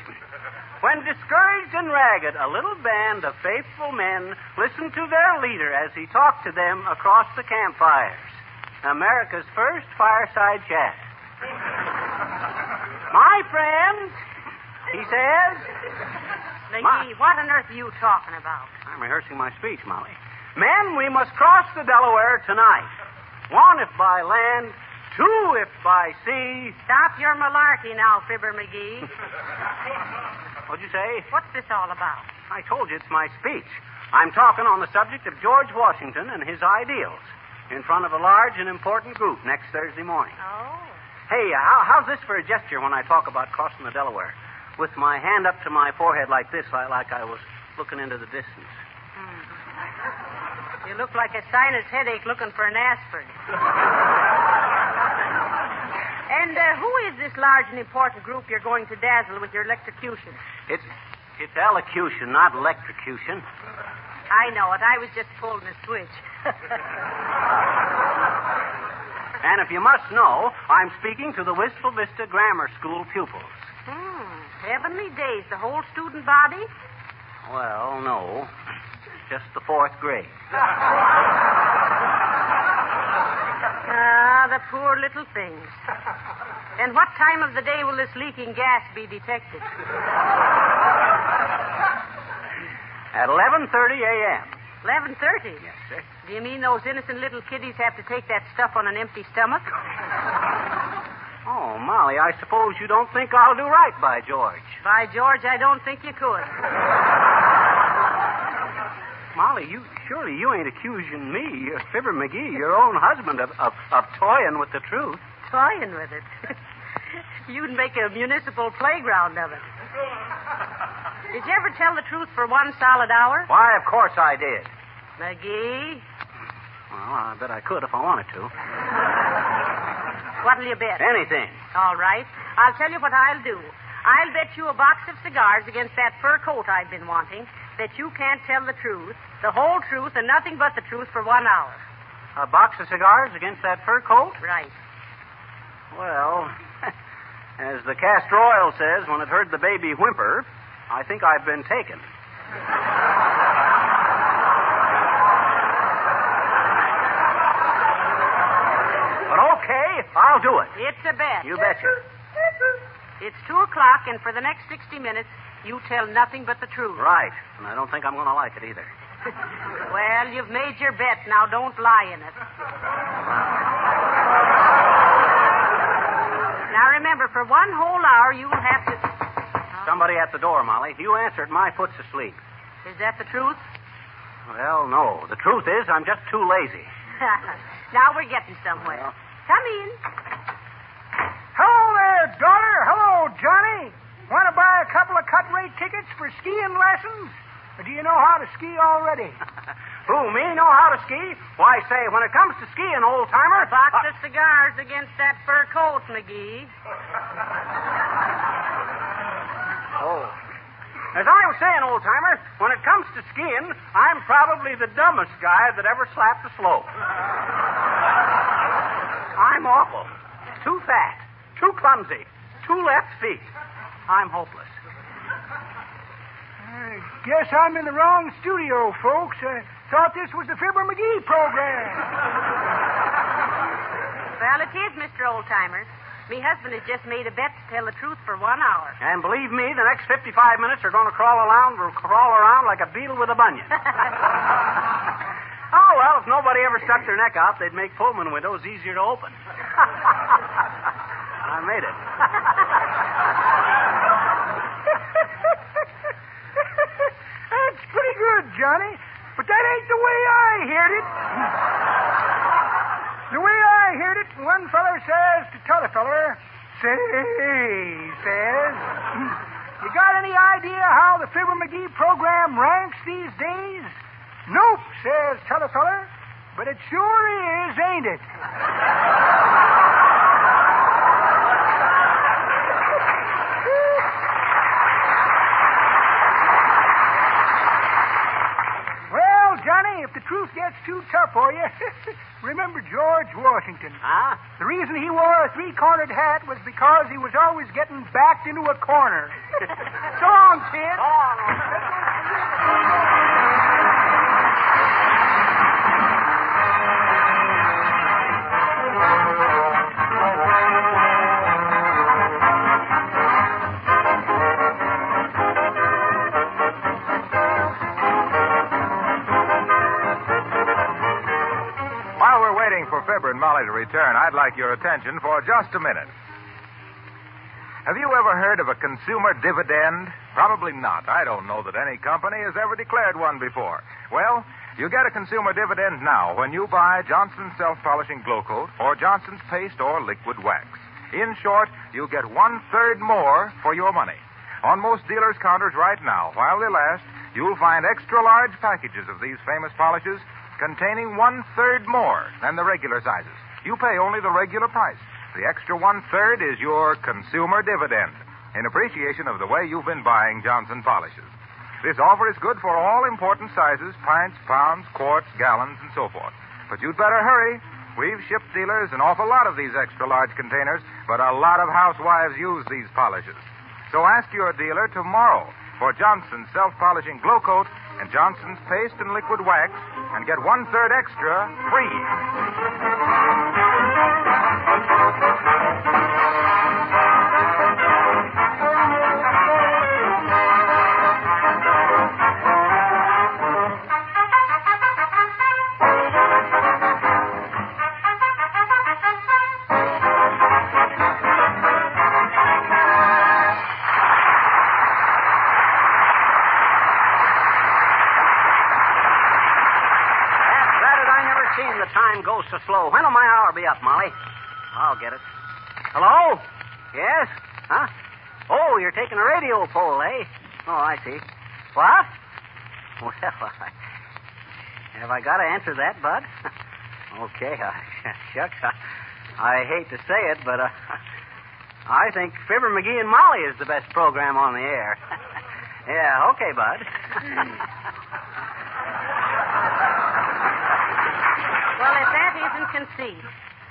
when discouraged and ragged, a little band of faithful men listened to their leader as he talked to them across the campfires. America's first fireside chat. My friends, he says. McGee, what on earth are you talking about? I'm rehearsing my speech, Molly. Men, we must cross the Delaware tonight. 1 if by land, 2 if by sea. Stop your malarkey now, Fibber McGee. What'd you say? What's this all about? I told you it's my speech. I'm talking on the subject of George Washington and his ideals in front of a large and important group next Thursday morning. Oh. Hey, how's this for a gesture when I talk about crossing the Delaware? With my hand up to my forehead like this, like I was looking into the distance. You look like a sinus headache looking for an aspirin. And who is this large and important group you're going to dazzle with your electrocution? It's elocution, not electrocution. I know it. I was just pulling a switch. And if you must know, I'm speaking to the Wistful Vista Grammar School pupils. Heavenly days. The whole student body? Well, no. Just the 4th grade. The poor little things. And what time of the day will this leaking gas be detected? At 11:30 a.m. 11:30? Yes, sir. Do you mean those innocent little kiddies have to take that stuff on an empty stomach? Oh, Molly, I suppose you don't think I'll do right by George. By George, I don't think you could. Molly, surely you ain't accusing me, Fibber McGee, your own husband, of toying with the truth. Toying with it? You'd make a municipal playground of it. Did you ever tell the truth for 1 solid hour? Why, of course I did. McGee? Well, I bet I could if I wanted to. What'll you bet? Anything. All right. I'll tell you what I'll do. I'll bet you a box of cigars against that fur coat I've been wanting that you can't tell the truth, the whole truth, and nothing but the truth for 1 hour. A box of cigars against that fur coat? Right. Well, as the castor oil says, when it heard the baby whimper, I think I've been taken. But okay, I'll do it. It's a bet. You betcha. It's 2:00, and for the next 60 minutes, you tell nothing but the truth. Right. And I don't think I'm going to like it either. Well, you've made your bet. Now, don't lie in it. Now, remember, for 1 whole hour, you'll have to... Somebody at the door, Molly. You answer it. My foot's asleep. Is that the truth? Well, no. The truth is I'm just too lazy. Now we're getting somewhere. Well. Come in. Hello there, daughter. Hello, Johnny. Want to buy a couple of cut-rate tickets for skiing lessons? Or do you know how to ski already? Who, me know how to ski? Why, say, when it comes to skiing, old-timer... A box of cigars against that fur coat, McGee. Oh. As I was saying, old-timer, when it comes to skiing, I'm probably the dumbest guy that ever slapped a slope. I'm awful. Too fat. Too clumsy. 2 left feet. I'm hopeless. I guess I'm in the wrong studio, folks. I thought this was the Fibber McGee program. Well, it is, Mr. Oldtimer. Me husband has just made a bet to tell the truth for 1 hour. And believe me, the next 55 minutes are going to crawl around like a beetle with a bunion. Oh, well, if nobody ever stuck their neck out, they'd make Pullman windows easier to open. I made it. That's pretty good, Johnny. But that ain't the way I heard it. The way I heard it, one feller says to t'other feller, says, You got any idea how the Fibber McGee program ranks these days? Nope, says Telefeller. But it sure is, ain't it? Well, Johnny, if the truth gets too tough for you, remember George Washington. Huh? The reason he wore a three-cornered hat was because he was always getting backed into a corner. So long, kid. While we're waiting for Fibber and Molly to return, I'd like your attention for just a minute. Have you ever heard of a consumer dividend? Probably not. I don't know that any company has ever declared one before. Well, you get a consumer dividend now when you buy Johnson's self-polishing Glow Coat or Johnson's paste or liquid wax. In short, you get 1/3 more for your money. On most dealers' counters right now, while they last, you'll find extra-large packages of these famous polishes containing 1/3 more than the regular sizes. You pay only the regular price. The extra 1/3 is your consumer dividend in appreciation of the way you've been buying Johnson polishes. This offer is good for all important sizes, pints, pounds, quarts, gallons, and so forth. But you'd better hurry. We've shipped dealers an awful lot of these extra-large containers, but a lot of housewives use these polishes. So ask your dealer tomorrow for Johnson's self-polishing Glow Coat and Johnson's paste and liquid wax and get 1/3 extra free. Time goes so slow. When'll my hour be up, Molly? I'll get it. Hello? Yes? Huh? Oh, you're taking a radio poll, eh? Oh, I see. What? Well, have I got to answer that, Bud? Okay. Shucks. I hate to say it, but I think Fibber McGee and Molly is the best program on the air. Yeah, okay, Bud. Well, if that isn't conceit.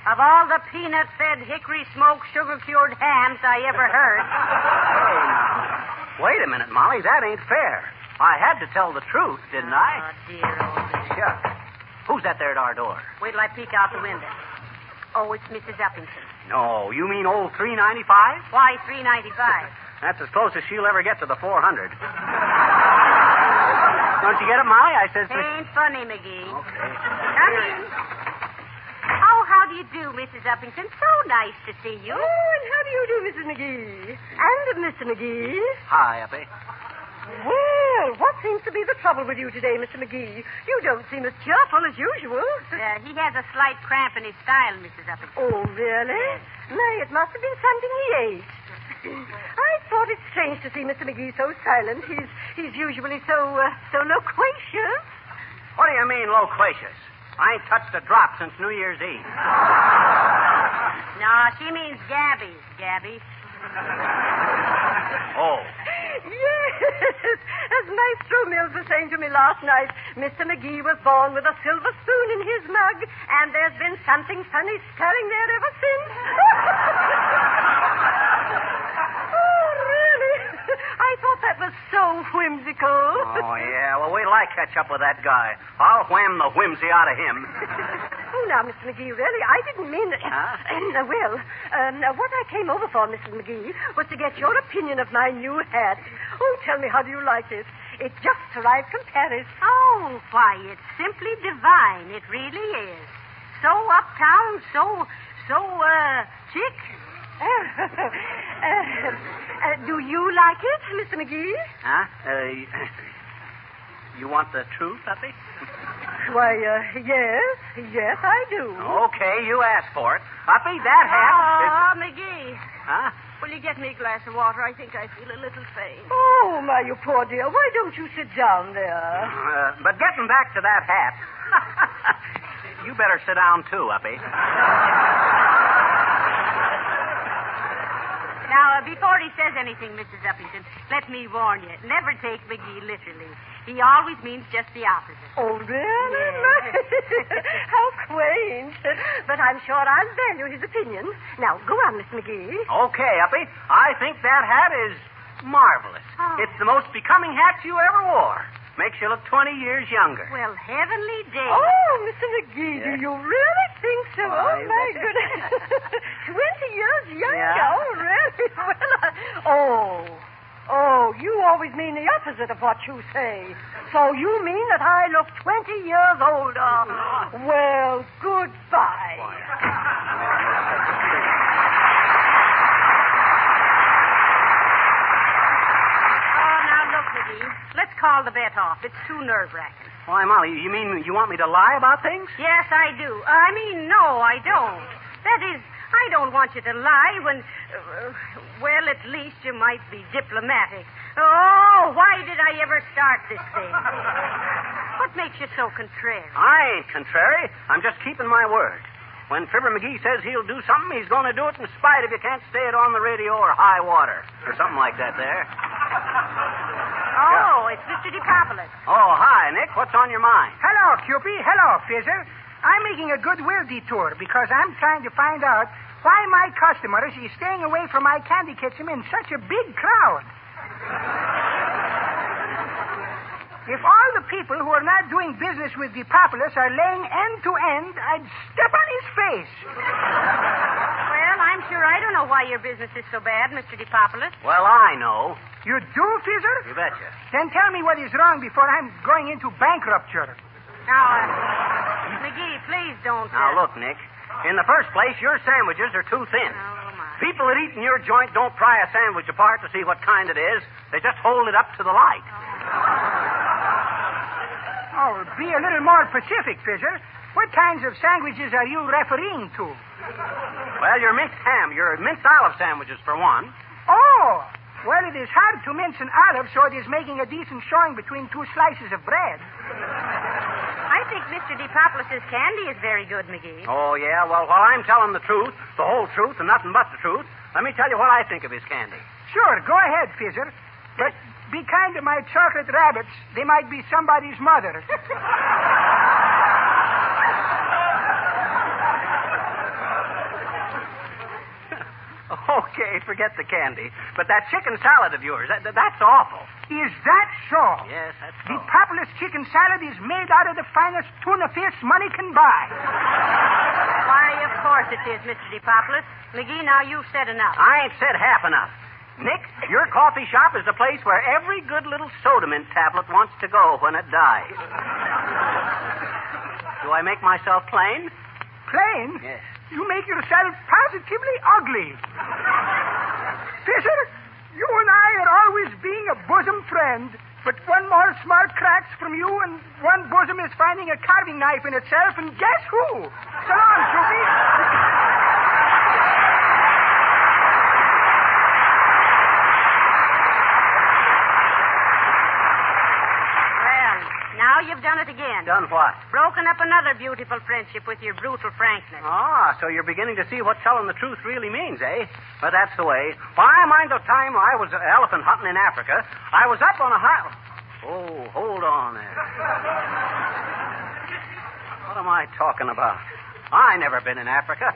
Of all the peanut-fed, hickory-smoked, sugar-cured hams I ever heard. Hey, now. Wait a minute, Molly. That ain't fair. I had to tell the truth, didn't I? Oh, dear, old Shucks. Who's that there at our door? Wait till I peek out the window. Oh, it's Mrs. Uppington. No, you mean old 395? Why $3.95? That's as close as she'll ever get to the 400. Don't you get it, Molly? I says... Ain't funny, McGee. Okay. Come in. Oh, how do you do, Mrs. Uppington? So nice to see you. Oh, and how do you do, Mrs. McGee? And Mr. McGee. Hi, Uppy. Well, what seems to be the trouble with you today, Mr. McGee? You don't seem as cheerful as usual. He has a slight cramp in his style, Mrs. Uppington. Oh, really? Nay, it must have been something he ate. I thought it strange to see Mr. McGee so silent. He's usually so loquacious. What do you mean, loquacious? I ain't touched a drop since New Year's Eve. No, she means Gabby. Gabby. Oh. Yes. As Maestro Mills was saying to me last night, Mr. McGee was born with a silver spoon in his mug, and there's been something funny stirring there ever since. Oh, really? I thought that was so whimsical. Oh, yeah. Well, wait till I catch up with that guy. I'll wham the whimsy out of him. Oh, now, Mr. McGee, really, I didn't mean that. What I came over for, Mrs. McGee, was to get your opinion of my new hat. Oh, tell me, how do you like it? It just arrived from Paris. Oh, why, it's simply divine. It really is. So uptown, so chic. Do you like it, Mr. McGee? Huh? You want the truth, Uppy? Why, yes, I do. Okay, you asked for it. Uppy, that hat is... McGee. Huh? Will you get me a glass of water? I think I feel a little faint. Oh, my, you poor dear. Why don't you sit down there? But getting back to that hat, you better sit down too, Uppy. Now, before he says anything, Mrs. Uppington, let me warn you. Never take McGee literally. He always means just the opposite. Oh, really? How quaint. But I'm sure I'll value his opinion. Now, go on, Miss McGee. Okay, Uppy. I think that hat is marvelous. Oh. It's the most becoming hat you ever wore. Makes you look 20 years younger. Well, heavenly day. Oh, Mr. McGee, do you really think so? Why, Oh, my goodness. 20 years younger? Yeah. Oh, really? Well, Oh, you always mean the opposite of what you say. So you mean that I look 20 years older? Well, goodbye. Oh, now look, McGee. Let's call the bet off. It's too nerve-wracking. Why, Molly, you mean you want me to lie about things? Yes, I do. I mean, no, I don't. That is, I don't want you to lie when, well, at least you might be diplomatic. Oh, why did I ever start this thing? What makes you so contrary? I ain't contrary. I'm just keeping my word. When Fibber McGee says he'll do something, he's going to do it in spite of you can't say it on the radio or high water or something like that there. Oh, it's Mr. DePapolis. Oh, hi, Nick. What's on your mind? Hello, Cupie. Hello, Fizzer. I'm making a goodwill detour because I'm trying to find out why my customers is staying away from my candy kitchen in such a big crowd. If all the people who are not doing business with DePapolis are laying end to end, I'd step on his face. Well, I'm sure I don't know why your business is so bad, Mr. DePapolis. Well, I know. You do, Fizzer? You betcha. Then tell me what is wrong before I'm going into bankruptcy. Now, McGee, please don't. Now, look, Nick. In the first place, your sandwiches are too thin. Oh, my. People that eat in your joint don't pry a sandwich apart to see what kind it is. They just hold it up to the light. Oh, be a little more specific, Fizzer. What kinds of sandwiches are you referring to? Well, your minced ham, your minced olive sandwiches, for one. Oh, well, it is hard to mince an olive, so it is making a decent showing between two slices of bread. I think Mr. DePapolis' candy is very good, McGee. Oh, yeah? Well, while I'm telling the truth, the whole truth, and nothing but the truth, let me tell you what I think of his candy. Sure, go ahead, Fizzer. But be kind to my chocolate rabbits. They might be somebody's mother. Okay, forget the candy. But that chicken salad of yours, that's awful. Is that so? Yes, that's so. DePapolis chicken salad is made out of the finest tuna fish money can buy. Why, of course it is, Mr. DePapolis. McGee, now you've said enough. I ain't said half enough. Nick, your coffee shop is the place where every good little soda mint tablet wants to go when it dies. Do I make myself plain? Plain? Yes. You make yourself positively ugly. Fisher, you and I are always being a bosom friend. But one more smart cracks from you, and one bosom is finding a carving knife in itself, and guess who? So long, Joopy. Now you've done it again. Done what? Broken up another beautiful friendship with your brutal frankness. Ah, so you're beginning to see what telling the truth really means, eh? But that's the way. Why, I mind the time I was elephant hunting in Africa. I was up on a high... Oh, hold on there. What am I talking about? I never been in Africa.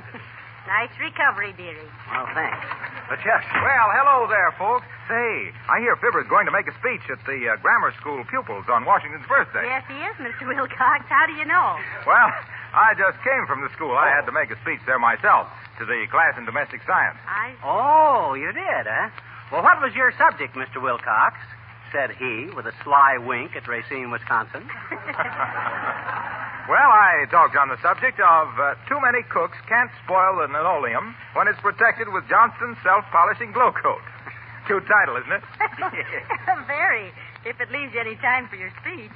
Nice recovery, dearie. Well, thanks. But just... Well, hello there, folks. Say, I hear Fibber's going to make a speech at the grammar school pupils on Washington's birthday. Yes, he is, Mr. Wilcox. How do you know? Well, I just came from the school. I had to make a speech there myself to the class in domestic science. Oh, you did, huh? Well, what was your subject, Mr. Wilcox? Said he, with a sly wink at Racine, Wisconsin. Well, I talked on the subject of too many cooks can't spoil the linoleum when it's protected with Johnson's self-polishing glow coat. Cute title, isn't it? Very, if it leaves you any time for your speech.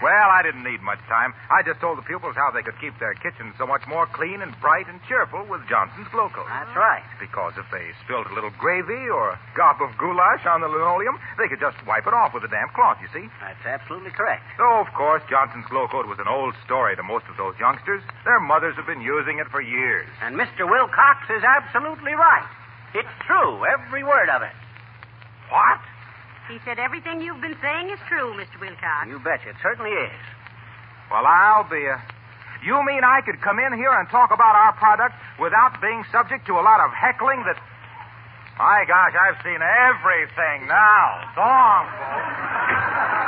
Well, I didn't need much time. I just told the pupils how they could keep their kitchens so much more clean and bright and cheerful with Johnson's Glow Coat. That's right. Because if they spilled a little gravy or a gop of goulash on the linoleum, they could just wipe it off with a damp cloth, you see. That's absolutely correct. Though, of course, Johnson's Glow Coat was an old story to most of those youngsters. Their mothers have been using it for years. And Mr. Wilcox is absolutely right. It's true, every word of it. What? He said everything you've been saying is true, Mr. Wilcox. You betcha. It certainly is. Well, I'll be a... You mean I could come in here and talk about our product without being subject to a lot of heckling that... My gosh, I've seen everything now. So long, folks.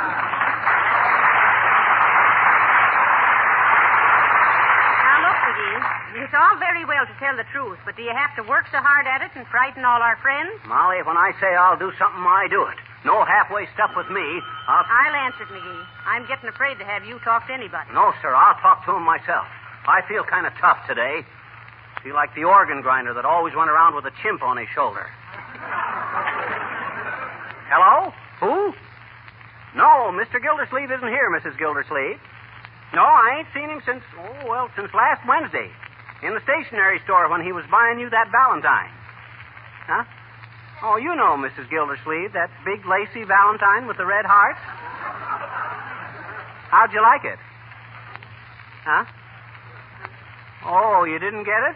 Now, look, McGee, it's all very well to tell the truth, but do you have to work so hard at it and frighten all our friends? Molly, when I say I'll do something, I do it. No halfway stuff with me. I'll answer it, McGee. I'm getting afraid to have you talk to anybody. No, sir. I'll talk to him myself. I feel kind of tough today. Feel like the organ grinder that always went around with a chimp on his shoulder. Hello? Who? No, Mr. Gildersleeve isn't here, Mrs. Gildersleeve. No, I ain't seen him since last Wednesday. In the stationery store when he was buying you that Valentine. Huh? Oh, you know Mrs. Gildersleeve, that big lacy Valentine with the red heart. How'd you like it? Huh? Oh, you didn't get it?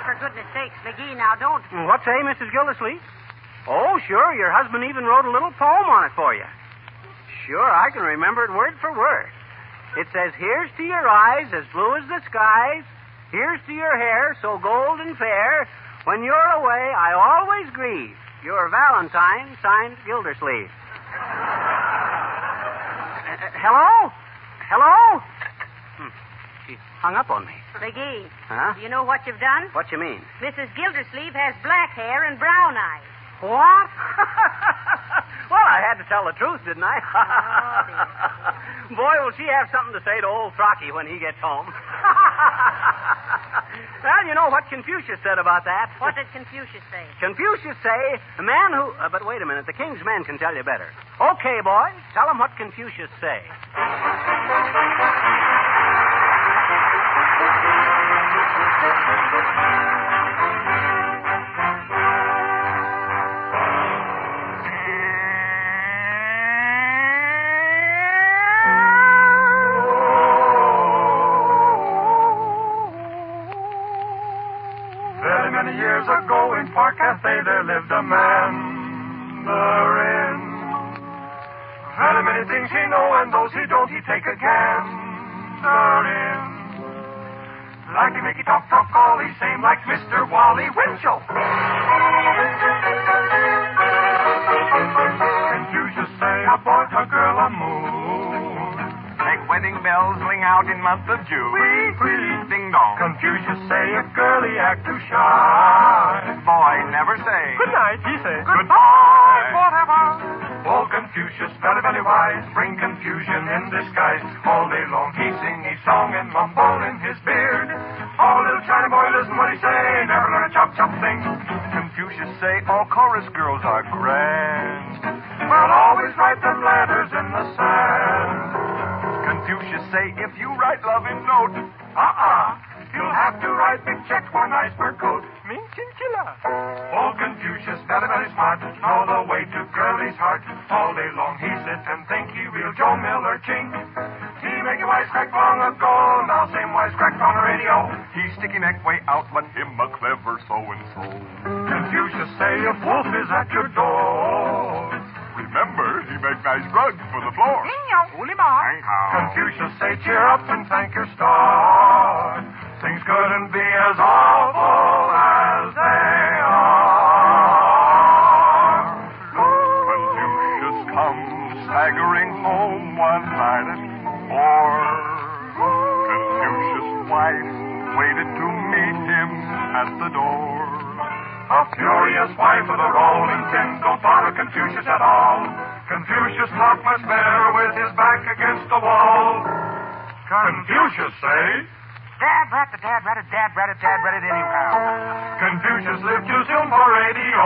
For goodness sakes, McGee, now don't... What say, Mrs. Gildersleeve? Oh, sure, your husband even wrote a little poem on it for you. Sure, I can remember it word for word. It says, here's to your eyes as blue as the skies, here's to your hair so gold and fair, when you're away, I always grieve. Your Valentine, signed Gildersleeve. Hello? Hello? She hung up on me. McGee, Huh? do you know what you've done? What you mean? Mrs. Gildersleeve has black hair and brown eyes. What? Well, I had to tell the truth, didn't I? Boy, will she have something to say to old Frocky when he gets home. Well, you know what Confucius said about that. What did Confucius say? Confucius say, a man who... but wait a minute, the king's men can tell you better. Okay, boys, tell them what Confucius say. Many years ago in Park Cafe there lived a mandarin. Very many things he know, and those he don't, he take a gander in. Like to make he talk all he same like Mr. Wally Winchell. Confucius say about a girl a moon. Make wedding bells ring out in month of June. Wee, wee. Ding dong. Confucius say a girlie act too shy. Boy, never say. Good night, he say. Goodbye, forever. Oh, Confucius, very, very wise, bring confusion in disguise. All day long he sing his song and mumble in his beard. Oh, little China boy, listen what he say, never learn a chop thing. Confucius say all chorus girls are grand. Well, always write them letters in the sand. Confucius say if you write love in note, you'll have to write big check for nice fur coat. Ming chinchilla. Oh, Confucius, very, very smart, know the way to girlie's heart. All day long he sit and think he real Joe Miller chink. He make a wisecrack long ago, now same wisecrack on the radio. He's sticky neck way out, but him a clever so-and-so. Confucius say a wolf is at your door. Remember, he make nice rugs for the floor. Confucius say cheer up and thank your star. Things couldn't be as awful as they are. Confucius comes staggering home one night at 4. Confucius' wife waited to meet him at the door. A furious wife with a rolling tin don't bother Confucius at all. Confucius talked much better with his back against the wall. Confucius say, Dad rat it anyhow. Confucius lived too soon for radio,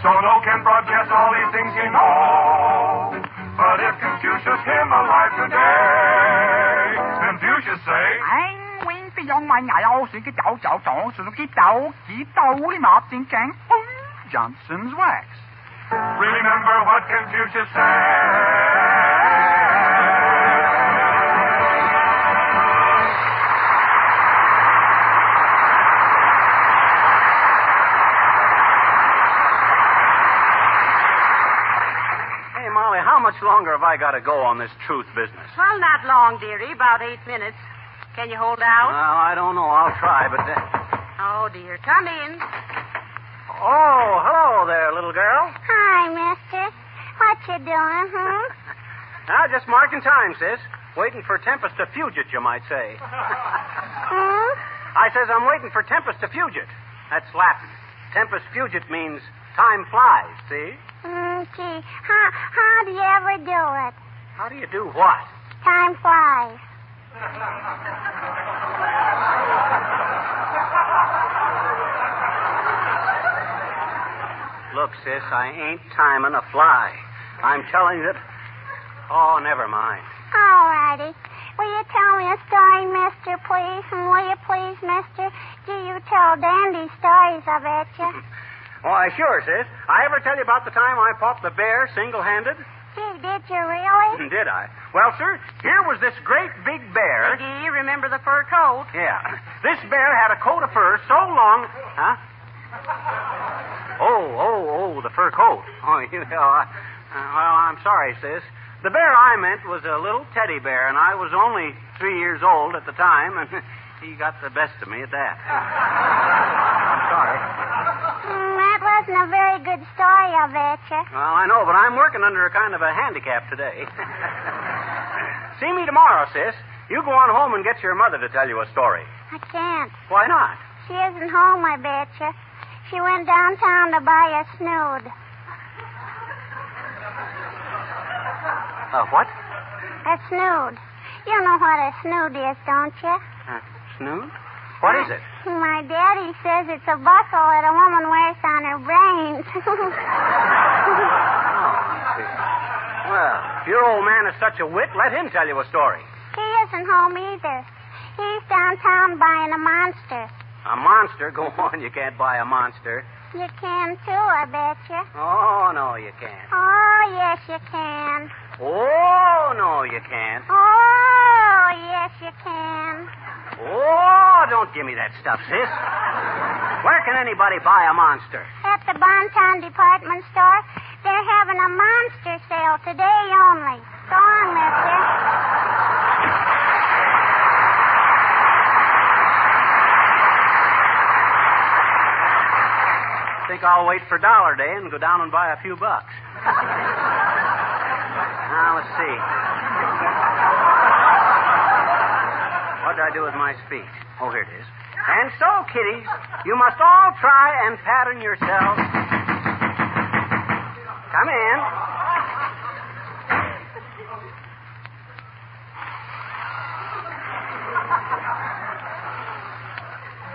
so no can broadcast all these things you know. But But if Confucius him alive today, Confucius say, Johnson's wax. remember what Confucius said. Hey, Molly, how much longer have I got to go on this truth business? Well, not long, dearie. About 8 minutes. Can you hold out? Well, I don't know. I'll try, but... Oh, dear. Come in. Oh, hello there, little girl. Hi, mister. What you doing, Now, just marking time, sis. Waiting for Tempest to Fugit, you might say. I says I'm waiting for Tempest to Fugit. That's Latin. Tempest Fugit means time flies, see? Gee, how do you ever do it? How do you do what? Time flies. Look, sis, I ain't timing a fly. I'm telling you that... Oh, never mind. All righty. Will you tell me a story, mister, please? And will you please, mister? Do you tell dandy stories, I bet you. Why, sure, sis. I ever tell you about the time I fought the bear single-handed? Gee, did you really? Did I? Well, sir, here was this great big bear. McGee, remember the fur coat? Yeah. This bear had a coat of fur so long... Huh? Oh, the fur coat. Oh, well, I'm sorry, sis. The bear I meant was a little teddy bear, and I was only 3 years old at the time, and he got the best of me at that. I'm sorry. That wasn't a very good story, I bet you. Well, I know, but I'm working under a kind of a handicap today. See me tomorrow, sis. You go on home and get your mother to tell you a story. I can't. Why not? She isn't home, I bet you. She went downtown to buy a snood. What? A snood. You know what a snood is, don't you? Snood? What is it? My daddy says it's a buckle that a woman wears on her brains. Well, if your old man is such a wit, let him tell you a story. He isn't home either. He's downtown buying a monster. A monster? Go on, you can't buy a monster. You can, too, I bet you. Oh, no, you can't. Oh, yes, you can. Oh, no, you can't. Oh, yes, you can. Oh, don't give me that stuff, sis. Where can anybody buy a monster? At the Bonton department store. They're having a monster sale today only. Go on, mister. I think I'll wait for Dollar Day and go down and buy a few bucks. Now, let's see. What did I do with my speech? Oh, here it is. And so, kiddies, you must all try and pattern yourselves. Come in.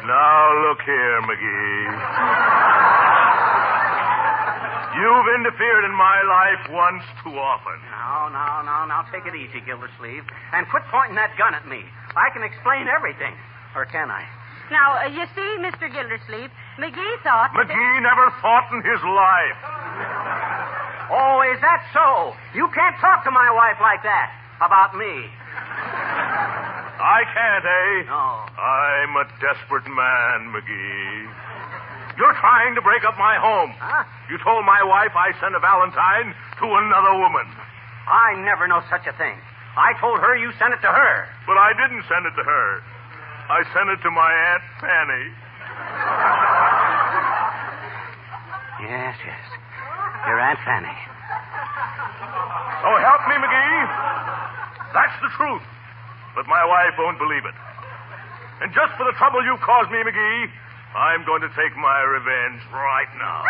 Now, look here, McGee. You've interfered in my life once too often. Now, take it easy, Gildersleeve. And quit pointing that gun at me. I can explain everything. Or can I? Now, you see, Mr. Gildersleeve, McGee thought... McGee never fought in his life. Oh, is that so? You can't talk to my wife like that about me. I can't, eh? No. I'm a desperate man, McGee. You're trying to break up my home. Huh? You told my wife I sent a Valentine to another woman. I never know such a thing. I told her you sent it to her. But I didn't send it to her. I sent it to my Aunt Fanny. Yes. Your Aunt Fanny. So help me, McGee. That's the truth. But my wife won't believe it. And just for the trouble you've caused me, McGee, I'm going to take my revenge right now.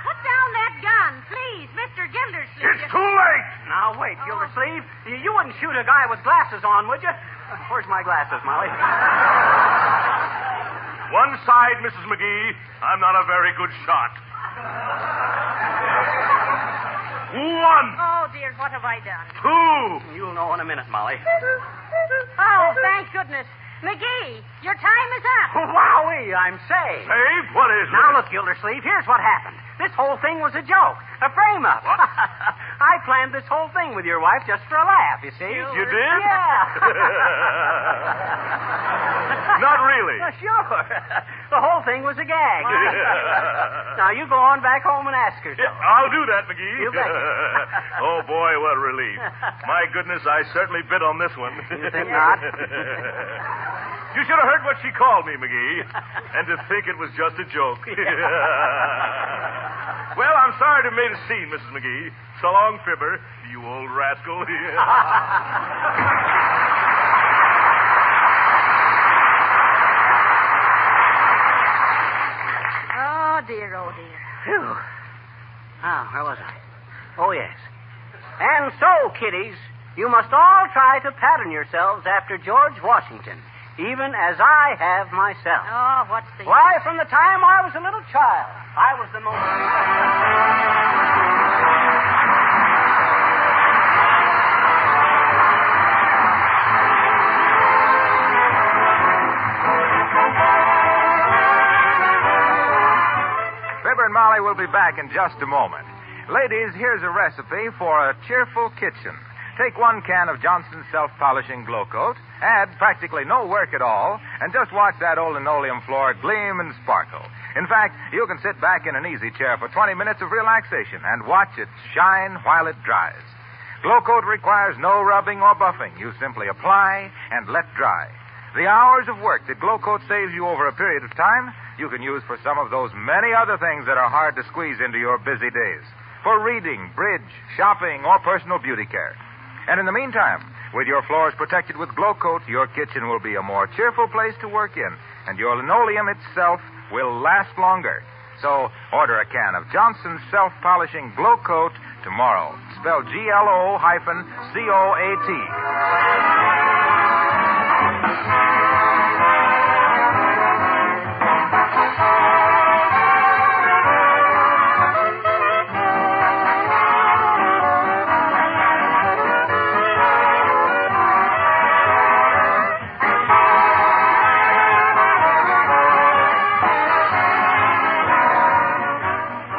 Put down that gun, please, Mr. Gildersleeve. It's too late. Now, wait, Gildersleeve. You wouldn't shoot a guy with glasses on, would you? Where's my glasses, Molly? One side, Mrs. McGee. I'm not a very good shot. One. Oh, dear, What have I done? Who? You'll know in a minute, Molly. Oh, thank goodness. McGee, your time is up. Wowee, I'm saved. Saved? What is it? Now, look, Gildersleeve, here's what happened. This whole thing was a joke, a frame-up. What? I planned this whole thing with your wife just for a laugh, you see. You did? Yeah. Not really. Sure. The whole thing was a gag. Now, you go on back home and ask her so. Yeah, I'll do that, McGee. You betcha. Oh, boy, what relief. My goodness, I certainly bit on this one. You think not? You should have heard what she called me, McGee. And to think it was just a joke. Well, I'm sorry to have made a scene, Mrs. McGee. So long, Fibber, you old rascal. Oh, dear, oh, dear. Phew. Ah, where was I? Oh, yes. And so, kiddies, you must all try to pattern yourselves after George Washington, even as I have myself. Oh, what's the Why, from the time I was a little child, I was the most... Fibber and Molly will be back in just a moment. Ladies, here's a recipe for a cheerful kitchen. Take 1 can of Johnson's self-polishing glow coat, add practically no work at all, and just watch that old linoleum floor gleam and sparkle. In fact, you can sit back in an easy chair for 20 minutes of relaxation and watch it shine while it dries. Glow coat requires no rubbing or buffing. You simply apply and let dry. The hours of work that Glow Coat saves you over a period of time, you can use for some of those many other things that are hard to squeeze into your busy days. For reading, bridge, shopping, or personal beauty care. And in the meantime, with your floors protected with Glow Coat, your kitchen will be a more cheerful place to work in, and your linoleum itself will last longer. So order a can of Johnson's self-polishing Glow Coat tomorrow. Spelled GLO-COAT.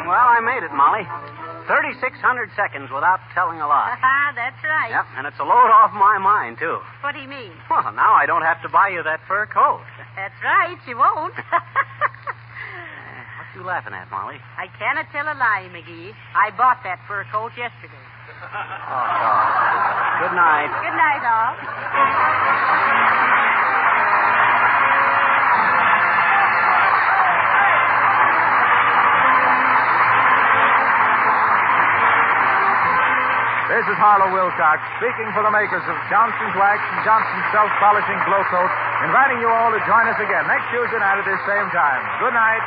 Well, I made it, Molly. 3,600 seconds without telling a lie. That's right. Yep, and it's a load off my mind, too. What do you mean? Well, now I don't have to buy you that fur coat. That's right, you won't. What you laughing at, Molly? I cannot tell a lie, McGee. I bought that fur coat yesterday. Good night. Good night, all. This is Harlow Wilcox, speaking for the makers of Johnson's Wax and Johnson's Self-Polishing Glow Coat, inviting you all to join us again next Tuesday night at this same time. Good night.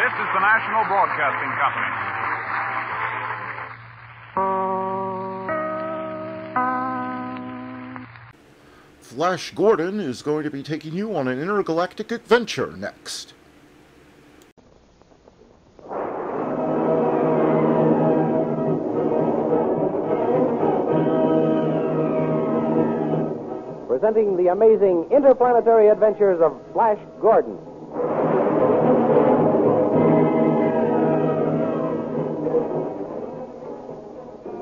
This is the National Broadcasting Company. Flash Gordon is going to be taking you on an intergalactic adventure next. Presenting the amazing interplanetary adventures of Flash Gordon.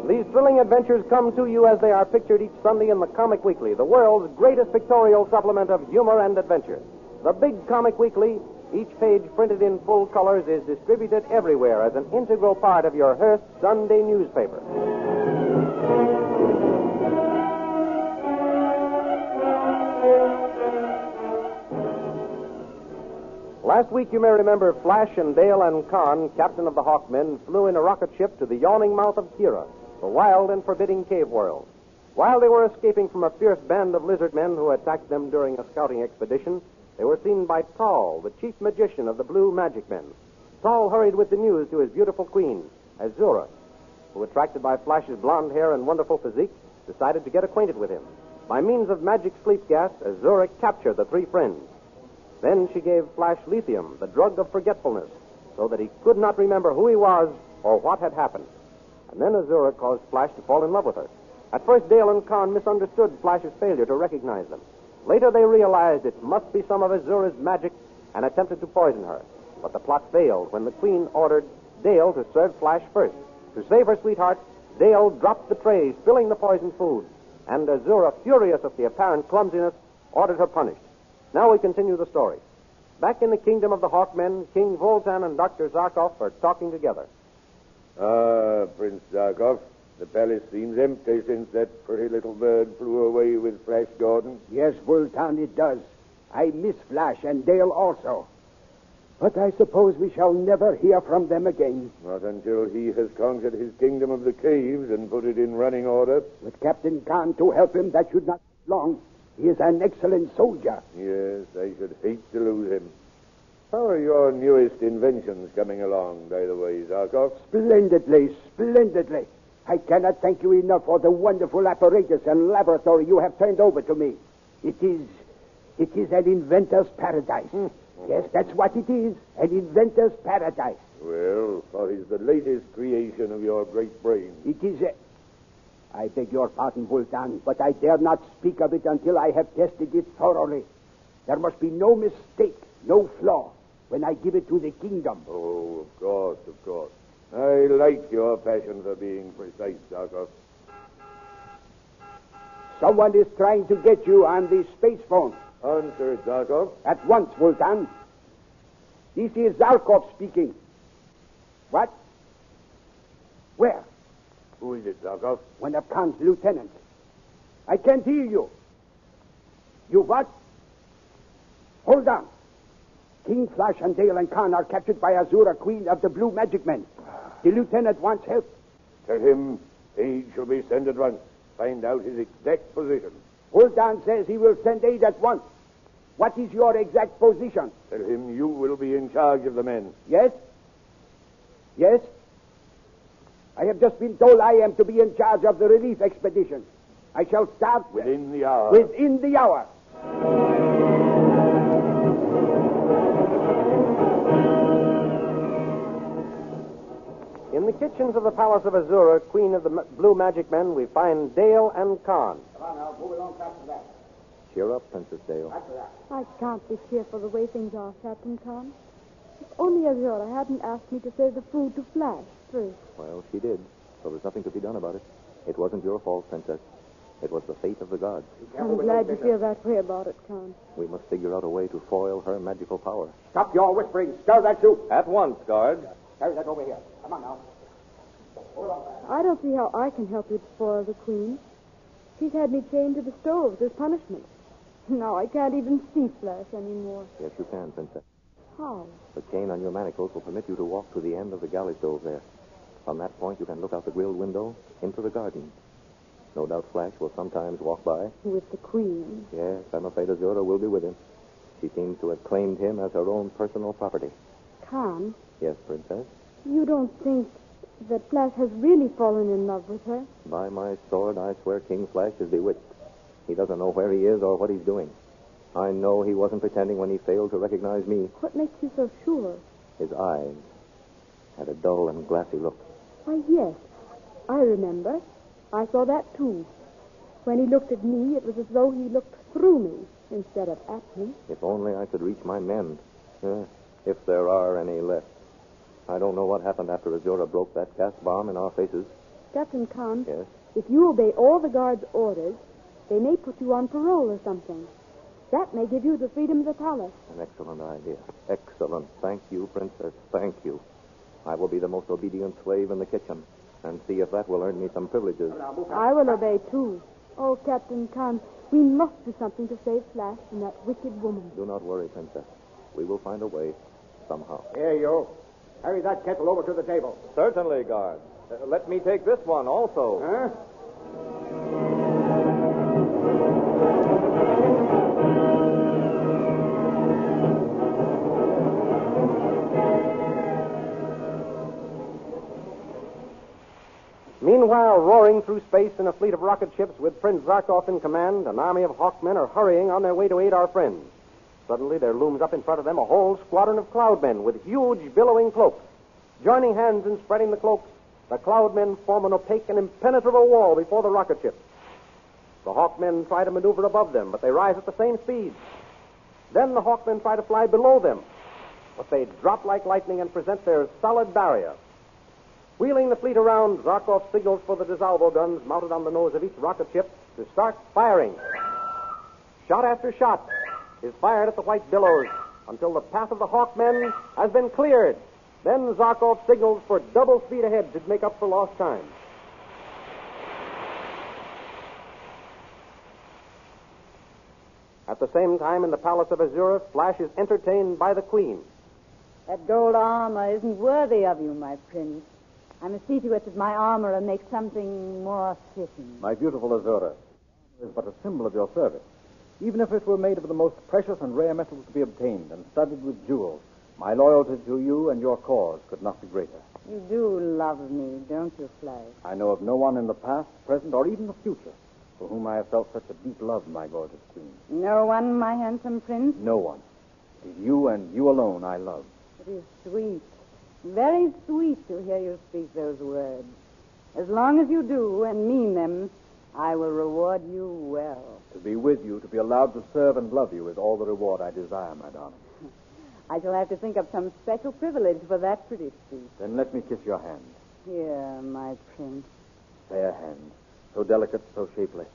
These thrilling adventures come to you as they are pictured each Sunday in the Comic Weekly, the world's greatest pictorial supplement of humor and adventure. The Big Comic Weekly, each page printed in full colors, is distributed everywhere as an integral part of your Hearst Sunday newspaper. Last week, you may remember, Flash and Dale and Khan, captain of the Hawkmen, flew in a rocket ship to the yawning mouth of Kira, the wild and forbidding cave world. While they were escaping from a fierce band of lizard men who attacked them during a scouting expedition, they were seen by Tal, the chief magician of the Blue Magic Men. Tal hurried with the news to his beautiful queen, Azura, who, attracted by Flash's blonde hair and wonderful physique, decided to get acquainted with him. By means of magic sleep gas, Azura captured the three friends. Then she gave Flash lithium, the drug of forgetfulness, so that he could not remember who he was or what had happened. And then Azura caused Flash to fall in love with her. At first, Dale and Con misunderstood Flash's failure to recognize them. Later, they realized it must be some of Azura's magic and attempted to poison her. But the plot failed when the Queen ordered Dale to serve Flash first. To save her sweetheart, Dale dropped the tray, spilling the poisoned food. And Azura, furious at the apparent clumsiness, ordered her punished. Now we continue the story. Back in the kingdom of the Hawkmen, King Voltan and Dr. Zarkov are talking together. Prince Zarkov, the palace seems empty since that pretty little bird flew away with Flash Gordon. Yes, Voltan, it does. I miss Flash and Dale also. But I suppose we shall never hear from them again. Not until he has conquered his kingdom of the caves and put it in running order. With Captain Khan to help him, that should not take long. He is an excellent soldier. Yes, I should hate to lose him. How are your newest inventions coming along, by the way, Zarkov? Splendidly, splendidly. I cannot thank you enough for the wonderful apparatus and laboratory you have turned over to me. It is an inventor's paradise. Yes, that's what it is, an inventor's paradise. Well, what is the latest creation of your great brain? It is I beg your pardon, Voltan, but I dare not speak of it until I have tested it thoroughly. There must be no mistake, no flaw, when I give it to the kingdom. Oh, of course, of course. I like your passion for being precise, Zarkov. Someone is trying to get you on the space phone. Answer, Zarkov. At once, Voltan. This is Zarkov speaking. What? Where? Who is it, Zarkov? One of Khan's lieutenants. I can't hear you. You what? Hold on. King Flash and Dale and Khan are captured by Azura, Queen of the Blue Magic Men. The lieutenant wants help. Tell him aid shall be sent at once. Find out his exact position. Voltan says he will send aid at once. What is your exact position? Tell him you will be in charge of the men. Yes? Yes? I have just been told I am to be in charge of the relief expedition. I shall start... Within the hour. Within the hour. In the kitchens of the Palace of Azura, Queen of the Blue Magic Men, we find Dale and Khan. Come on now, move along after that. Cheer up, Princess Dale. I can't be cheerful the way things are, Captain Khan. If only Azura hadn't asked me to serve the food to Flash first. Well, she did, so there's nothing to be done about it. It wasn't your fault, Princess. It was the fate of the gods. I'm glad you feel that way about it, Khan. We must figure out a way to foil her magical power. Stop your whispering. Stir that soup. At once, guard. Carry that over here. Come on now. I don't see how I can help you to spoil the Queen. She's had me chained to the stove as punishment. Now I can't even see Flash anymore. Yes, you can, Princess. How? The chain on your manacles will permit you to walk to the end of the galley stove there. From that point, you can look out the grilled window into the garden. No doubt Flash will sometimes walk by. With the Queen? Yes, I'm afraid Azura will be with him. She seems to have claimed him as her own personal property. Khan? Yes, Princess? You don't think that Flash has really fallen in love with her? By my sword, I swear King Flash is bewitched. He doesn't know where he is or what he's doing. I know he wasn't pretending when he failed to recognize me. What makes you so sure? His eyes had a dull and glassy look. Why, yes. I remember. I saw that, too. When he looked at me, it was as though he looked through me instead of at me. If only I could reach my men. If there are any left. I don't know what happened after Azura broke that gas bomb in our faces. Captain Khan? Yes? If you obey all the guards' orders, they may put you on parole or something. That may give you the freedom of the palace. An excellent idea. Excellent. Thank you, Princess. Thank you. I will be the most obedient slave in the kitchen and see if that will earn me some privileges. I will obey, too. Oh, Captain Khan, we must do something to save Flash from that wicked woman. Do not worry, Princess. We will find a way somehow. Here, you. Carry that kettle over to the table. Certainly, guard. Let me take this one also. Huh? Meanwhile, roaring through space in a fleet of rocket ships with Prince Zarkov in command, an army of Hawkmen are hurrying on their way to aid our friends. Suddenly, there looms up in front of them a whole squadron of cloudmen with huge, billowing cloaks. Joining hands in spreading the cloaks The Cloudmen form an opaque and impenetrable wall before the rocket ship. The Hawkmen try to maneuver above them, but they rise at the same speed. Then the Hawkmen try to fly below them, but they drop like lightning and present their solid barrier. Wheeling the fleet around, Zarkov signals for the DeSalvo guns mounted on the nose of each rocket ship to start firing. Shot after shot is fired at the white billows until the path of the Hawkmen has been cleared. Then Zarkov signals for double speed ahead to make up for lost time. At the same time, in the Palace of Azura, Flash is entertained by the Queen. That gold armor isn't worthy of you, my prince. I must see to it that my armor makes something more fitting. My beautiful Azura, is but a symbol of your service. Even if it were made of the most precious and rare metals to be obtained and studded with jewels, my loyalty to you and your cause could not be greater. You do love me, don't you, Flash? I know of no one in the past, present, or even the future for whom I have felt such a deep love, my gorgeous queen. No one, my handsome prince? No one. It is you and you alone I love. It is sweet, very sweet to hear you speak those words. As long as you do and mean them, I will reward you well. To be with you, to be allowed to serve and love you is all the reward I desire, my darling. I shall have to think of some special privilege for that pretty speech. Then let me kiss your hand. Here, my prince. Fair hand. So delicate, so shapely.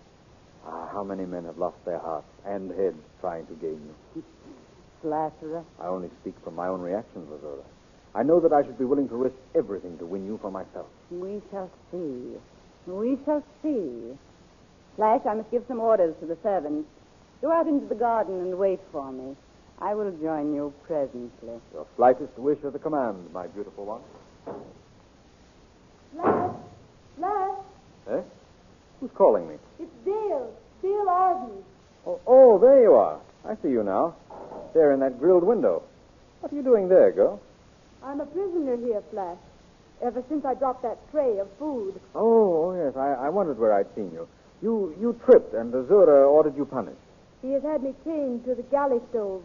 Ah, how many men have lost their hearts and heads trying to gain you. Flatterer. I only speak from my own reactions, Azura. I know that I should be willing to risk everything to win you for myself. We shall see. We shall see. Flash, I must give some orders to the servants. Go out into the garden and wait for me. I will join you presently. Your slightest wish is a command, my beautiful one. Flash! Flash! Eh? Who's calling me? It's Dale. Dale Arden. Oh, there you are. I see you now. There in that grilled window. What are you doing there, girl? I'm a prisoner here, Flash. Ever since I dropped that tray of food. Oh, yes. I wondered where I'd seen you. You tripped, and Azura ordered you punished. He has had me chained to the galley stove.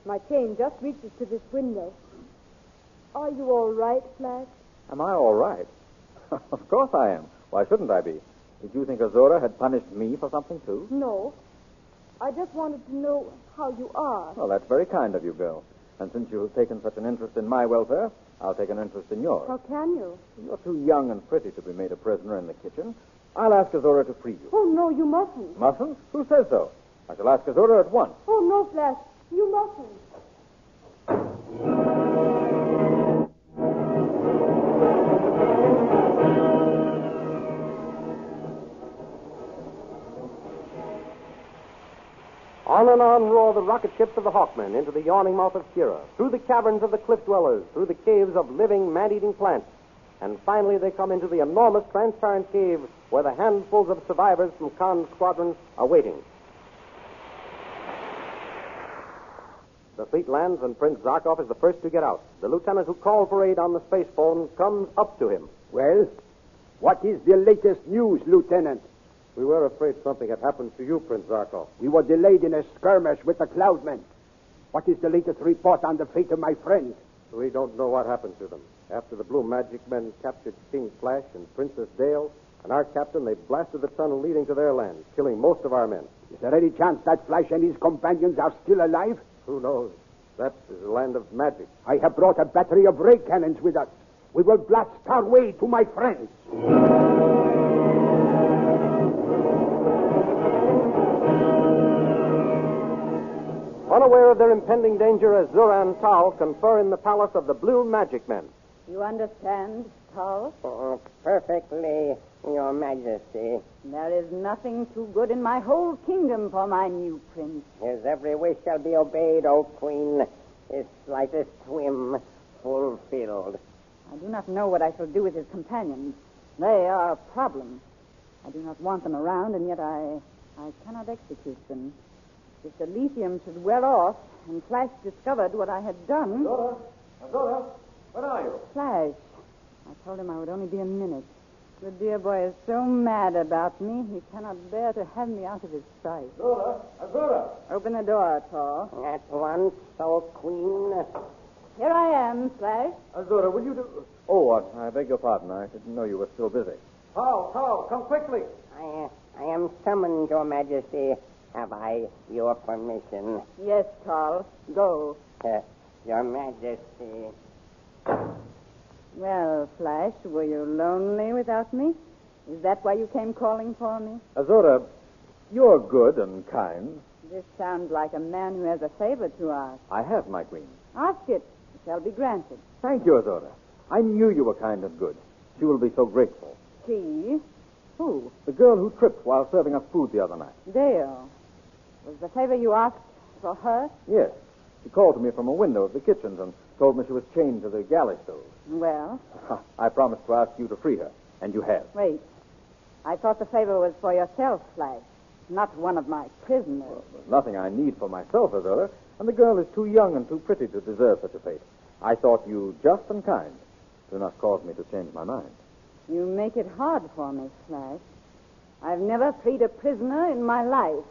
My chain just reaches to this window. Are you all right, Flash? Am I all right? Of course I am. Why shouldn't I be? Did you think Azura had punished me for something, too? No. I just wanted to know how you are. Well, that's very kind of you, girl. And since you have taken such an interest in my welfare, I'll take an interest in yours. How can you? You're too young and pretty to be made a prisoner in the kitchen. I'll ask Azura to free you. Oh, no, you mustn't. Mustn't? Who says so? I shall ask Azura at once. Oh, no, Flash. You mustn't. On and on roar the rocket ships of the Hawkmen into the yawning mouth of Kira, through the caverns of the cliff dwellers, through the caves of living, man-eating plants. And finally they come into the enormous transparent cave where the handfuls of survivors from Khan's squadron are waiting. The fleet lands and Prince Zarkov is the first to get out. The lieutenant who called for aid on the space phone comes up to him. Well, what is the latest news, Lieutenant? We were afraid something had happened to you, Prince Zarkov. We were delayed in a skirmish with the Cloudmen. What is the latest report on the fate of my friends? We don't know what happened to them. After the Blue Magic Men captured King Flash and Princess Dale and our captain, they blasted the tunnel leading to their land, killing most of our men. Is there any chance that Flash and his companions are still alive? Who knows? That is a land of magic. I have brought a battery of ray cannons with us. We will blast our way to my friends. Unaware of their impending danger, Azura and Tal confer in the palace of the Blue Magic Men. You understand, Tal? Oh, perfectly, Your Majesty. There is nothing too good in my whole kingdom for my new prince. His every wish shall be obeyed, O Queen. His slightest whim fulfilled. I do not know what I shall do with his companions. They are a problem. I do not want them around, and yet I cannot execute them. If the lithium should wear off and Flash discovered what I had done... Azura, where are you? Flash. I told him I would only be a minute. The dear boy is so mad about me, he cannot bear to have me out of his sight. Azura! Open the door, Tal. At once, O Queen. Here I am, Flash. Azura, will you do... Oh, I beg your pardon. I didn't know you were still busy. Tall, come quickly. I am summoned, Your Majesty. Have I your permission? Yes, Carl. Go. Your Majesty. Well, Flash, were you lonely without me? Is that why you came calling for me? Azura, you're good and kind. This sounds like a man who has a favor to ask. I have, my queen. Ask it. It shall be granted. Thank you, Azura. I knew you were kind and good. She will be so grateful. She? Who? The girl who tripped while serving us food the other night. Dale. Was the favor you asked for her? Yes. She called to me from a window of the kitchens and told me she was chained to the galley stove. Well? I promised to ask you to free her, and you have. Wait. I thought the favor was for yourself, Flash, not one of my prisoners. Well, there's nothing I need for myself, Azura, and the girl is too young and too pretty to deserve such a fate. I thought you just and kind. Do not cause me to change my mind. You make it hard for me, Flash. I've never freed a prisoner in my life.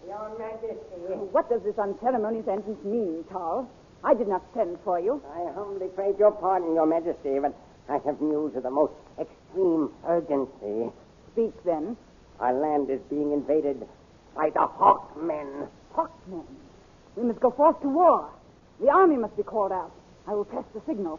Your Majesty. What does this unceremonious entrance mean, Carl? I did not send for you. I humbly crave your pardon, Your Majesty, but I have news of the most extreme urgency. Speak, then. Our land is being invaded by the Hawkmen. Hawkmen? We must go forth to war. The army must be called out. I will press the signal.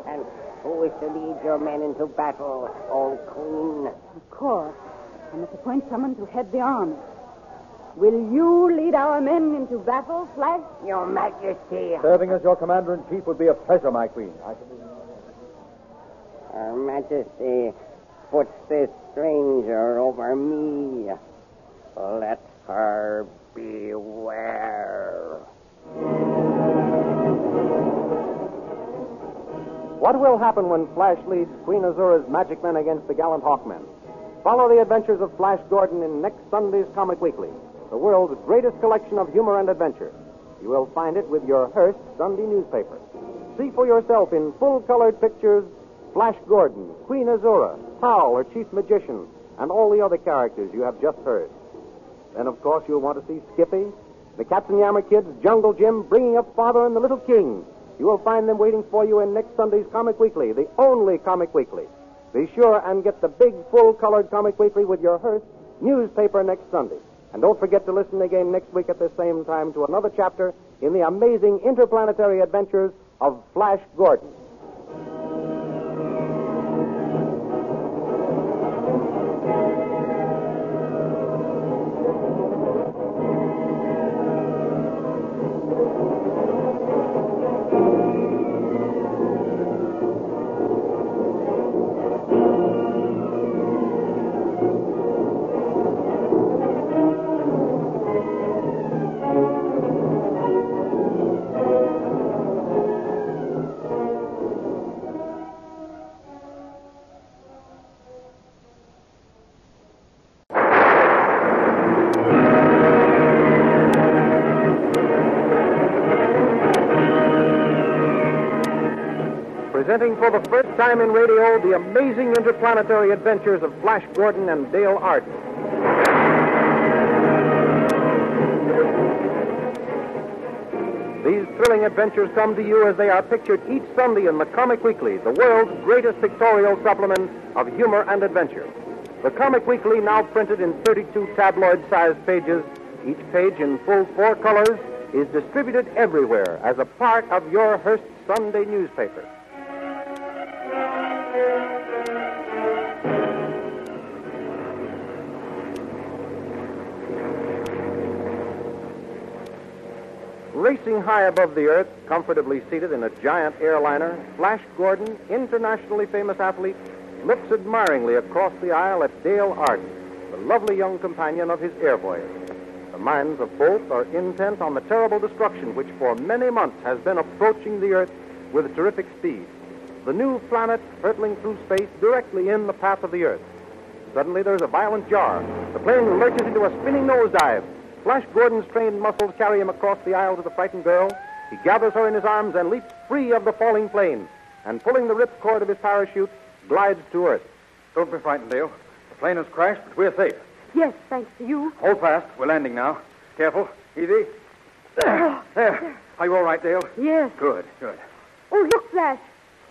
And who is to lead your men into battle, O Queen? Of course. I must appoint someone to head the army. Will you lead our men into battle, Flash? Your Majesty. Serving as your commander-in-chief would be a pleasure, my queen. Her Majesty puts this stranger over me. Let her beware. What will happen when Flash leads Queen Azura's magic men against the gallant Hawkmen? Follow the adventures of Flash Gordon in next Sunday's Comic Weekly, the world's greatest collection of humor and adventure. You will find it with your Hearst Sunday newspaper. See for yourself in full-colored pictures Flash Gordon, Queen Azura, Hal, her chief magician, and all the other characters you have just heard. Then, of course, you'll want to see Skippy, the Katzenjammer Kids, Jungle Jim, Bringing Up Father, and the Little King. You will find them waiting for you in next Sunday's Comic Weekly, the only Comic Weekly. Be sure and get the big, full-colored Comic Weekly with your Hearst newspaper next Sunday. And don't forget to listen again next week at the same time to another chapter in the amazing interplanetary adventures of Flash Gordon. Presenting for the first time in radio the amazing interplanetary adventures of Flash Gordon and Dale Arden. These thrilling adventures come to you as they are pictured each Sunday in the Comic Weekly, the world's greatest pictorial supplement of humor and adventure. The Comic Weekly, now printed in 32 tabloid-sized pages, each page in full 4 colors, is distributed everywhere as a part of your Hearst Sunday newspaper. Racing high above the earth, comfortably seated in a giant airliner, Flash Gordon, internationally famous athlete, looks admiringly across the aisle at Dale Arden, the lovely young companion of his air voyage. The minds of both are intent on the terrible destruction which for many months has been approaching the earth with terrific speed. The new planet hurtling through space directly in the path of the earth. Suddenly there's a violent jar. The plane lurches into a spinning nosedive. Flash Gordon's trained muscles carry him across the aisle to the frightened girl. He gathers her in his arms and leaps free of the falling plane, and pulling the ripcord of his parachute, glides to earth. Don't be frightened, Dale. The plane has crashed, but we're safe. Yes, thanks to you. Hold fast. We're landing now. Careful. Easy. There. Are you all right, Dale? Yes. Good. Oh, look, Flash.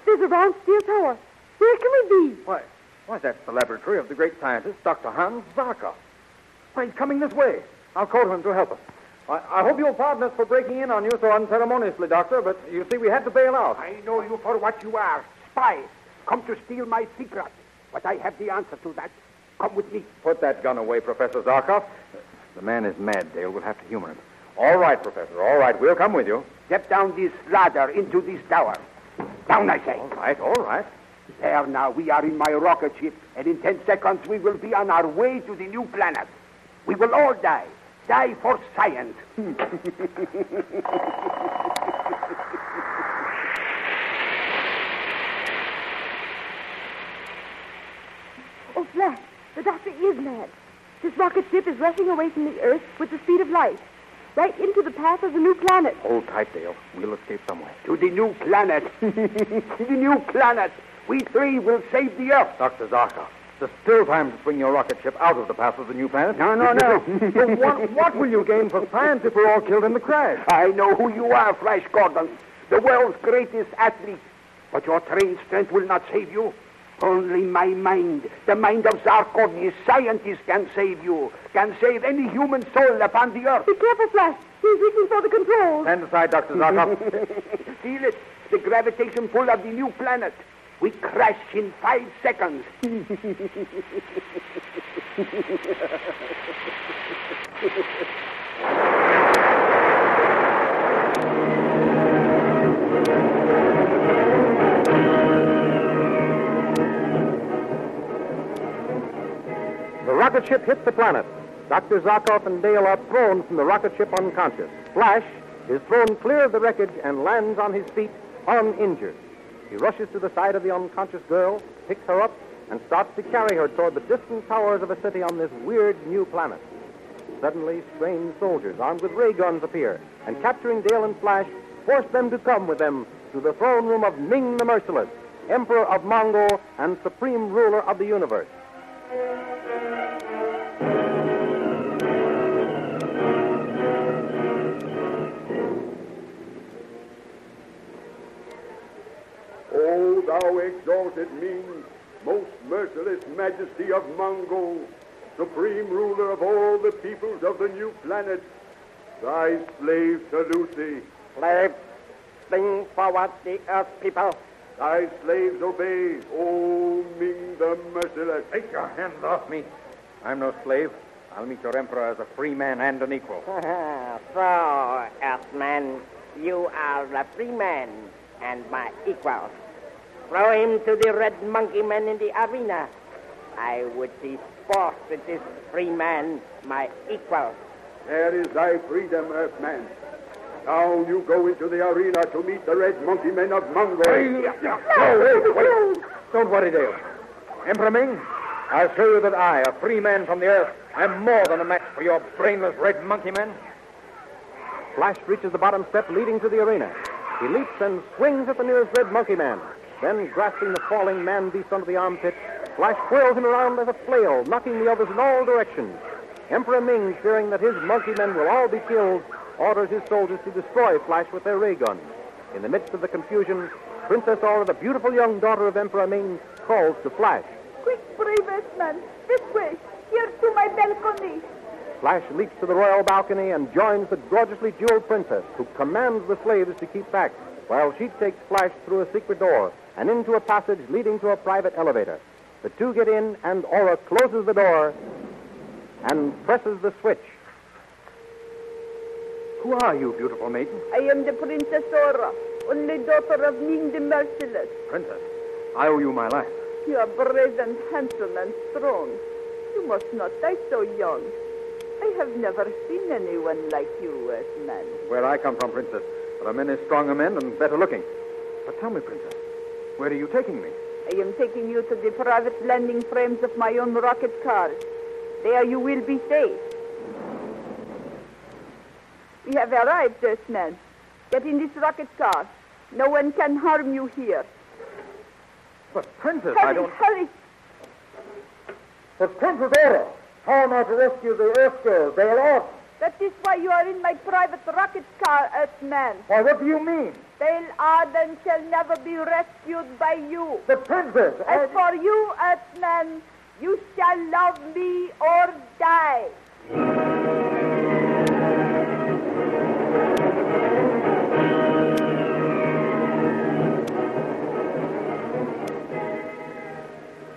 There's a round steel tower. Where can we be? Why, that's the laboratory of the great scientist, Dr. Hans Zarkov. Why, he's coming this way. I'll call to him to help us. I hope you'll pardon us for breaking in on you so unceremoniously, Doctor, but you see, we had to bail out. I know you for what you are. Spies. Come to steal my secret. But I have the answer to that. Come with me. Put that gun away, Professor Zarkov. The man is mad, Dale. We'll have to humor him. All right, Professor. All right. We'll come with you. Step down this ladder into this tower. Down, I say. All right. There now. We are in my rocket ship, and in 10 seconds we will be on our way to the new planet. We will all die. Die for science. Oh, Flash, the doctor is mad. This rocket ship is rushing away from the Earth with the speed of light, right into the path of the new planet. Hold tight, Dale. We'll escape some way. To the new planet. To the new planet. We three will save the Earth. Dr. Zarkov, there's still time to swing your rocket ship out of the path of the new planet. No. So what will you gain for science if we're all killed in the crash? I know who you are, Flash Gordon, the world's greatest athlete. But your trained strength will not save you. Only my mind, the mind of Zarkov, his scientist, can save you, can save any human soul upon the Earth. Be careful, Flash. He's reaching for the controls. Stand aside, Dr. Zarkov. Feel it, the gravitation pull of the new planet. We crash in 5 seconds. The rocket ship hits the planet. Dr. Zarkov and Dale are thrown from the rocket ship unconscious. Flash is thrown clear of the wreckage and lands on his feet uninjured. He rushes to the side of the unconscious girl, picks her up, and starts to carry her toward the distant towers of a city on this weird new planet. Suddenly, strange soldiers armed with ray guns appear, and capturing Dale and Flash, force them to come with them to the throne room of Ming the Merciless, Emperor of Mongol and Supreme Ruler of the Universe. O thou exalted Ming, most merciless majesty of Mongol, supreme ruler of all the peoples of the new planet, thy slave salute thee. Slave, bring forward the Earth people. Thy slaves obey, O Ming the Merciless. Take your hands off me. I'm no slave. I'll meet your emperor as a free man and an equal. So, Earthman, you are a free man and my equal. Throw him to the red monkey man in the arena. I would see sport with this free man, my equal. There is thy freedom, Earthman. Now you go into the arena to meet the red monkey men of Mongol. Wait. Don't worry, Dale. Emperor Ming, I'll show you that I, a free man from the Earth, am more than a match for your brainless red monkey men. Flash reaches the bottom step leading to the arena. He leaps and swings at the nearest red monkey man. Then, grasping the falling man-beast under the armpit, Flash whirls him around as a flail, knocking the others in all directions. Emperor Ming, fearing that his monkey men will all be killed, orders his soldiers to destroy Flash with their ray guns. In the midst of the confusion, Princess Aura, the beautiful young daughter of Emperor Ming, calls to Flash. Quick, brave Earthman. This way. Here to my balcony. Flash leaps to the royal balcony and joins the gorgeously jeweled princess, who commands the slaves to keep back, while she takes Flash through a secret door and into a passage leading to a private elevator. The two get in, and Aura closes the door and presses the switch. Who are you, beautiful maiden? I am the Princess Aura, only daughter of Ming the Merciless. Princess, I owe you my life. You are brave and handsome and strong. You must not die so young. I have never seen anyone like you, Earthman. Where I come from, Princess, there are many stronger men and better looking. But tell me, Princess, where are you taking me? I am taking you to the private landing frames of my own rocket cars. There you will be safe. We have arrived, Earthman. Get in this rocket car. No one can harm you here. But, Princess, Hurry, I don't... Hurry! But Princess Aura, how am I to rescue the Earth girl, Dale Arden? That is why you are in my private rocket car, Earthman. Why, what do you mean? Dale Arden shall never be rescued by you. The princess! As for you, Earthman, you shall love me or die.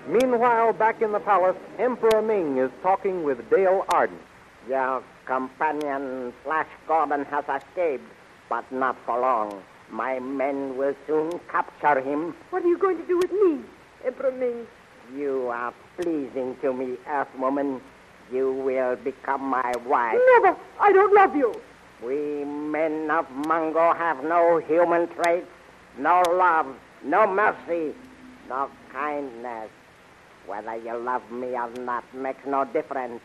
Meanwhile, back in the palace, Emperor Ming is talking with Dale Arden. Your companion, Flash Gordon, has escaped, but not for long. My men will soon capture him. What are you going to do with me, Emperor Ming? You are pleasing to me, Earthwoman. You will become my wife. Never! I don't love you. We men of Mungo have no human traits, no love, no mercy, no kindness. Whether you love me or not makes no difference.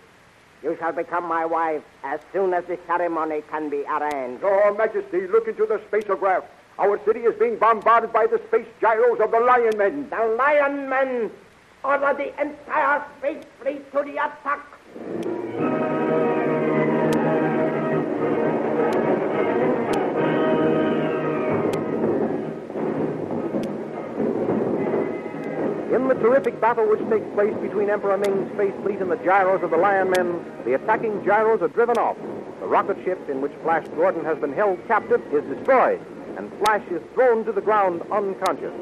You shall become my wife as soon as the ceremony can be arranged. Your Majesty, look into the spaceograph. Our city is being bombarded by the space gyros of the Lion Men. The Lion Men! Order the entire space fleet to the attack! In the terrific battle which takes place between Emperor Ming's space fleet and the gyros of the Lion Men, the attacking gyros are driven off. The rocket ship in which Flash Gordon has been held captive is destroyed, and Flash is thrown to the ground unconscious.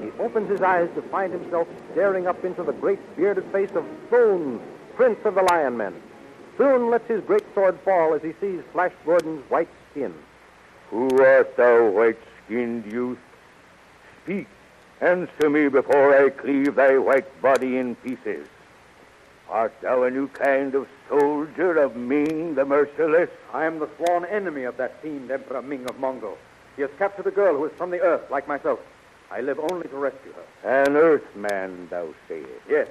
He opens his eyes to find himself staring up into the great bearded face of Thun, Prince of the Lion Men. Thun lets his great sword fall as he sees Flash Gordon's white skin. Who art thou, white-skinned youth? Speak. Answer me before I cleave thy white body in pieces. Art thou a new kind of soldier of Ming the Merciless? I am the sworn enemy of that fiend Emperor Ming of Mongo. He has captured a girl who is from the earth, like myself. I live only to rescue her. An Earthman, thou sayest? Yes.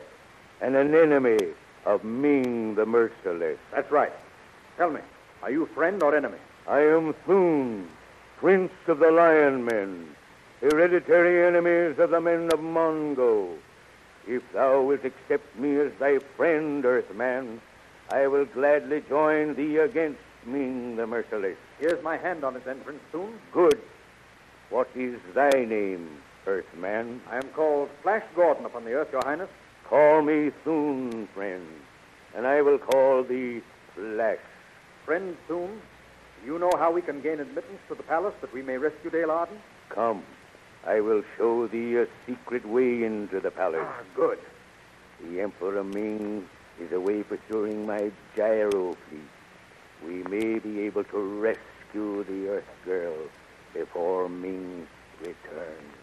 And an enemy of Ming the Merciless? That's right. Tell me, are you friend or enemy? I am Thun, Prince of the Lion Men, hereditary enemies of the men of Mongo. If thou wilt accept me as thy friend, Earthman, I will gladly join thee against Ming the Merciless. Here's my hand on its entrance, Thun. Good. What is thy name, Earthman? I am called Flash Gordon upon the earth, Your Highness. Call me Thun, friend, and I will call thee Flash. Friend Thun, do you know how we can gain admittance to the palace that we may rescue Dale Arden? Come. I will show thee a secret way into the palace. Good. The Emperor Ming is away pursuing my gyro fleet. We may be able to rescue the Earth Girl before Ming returns.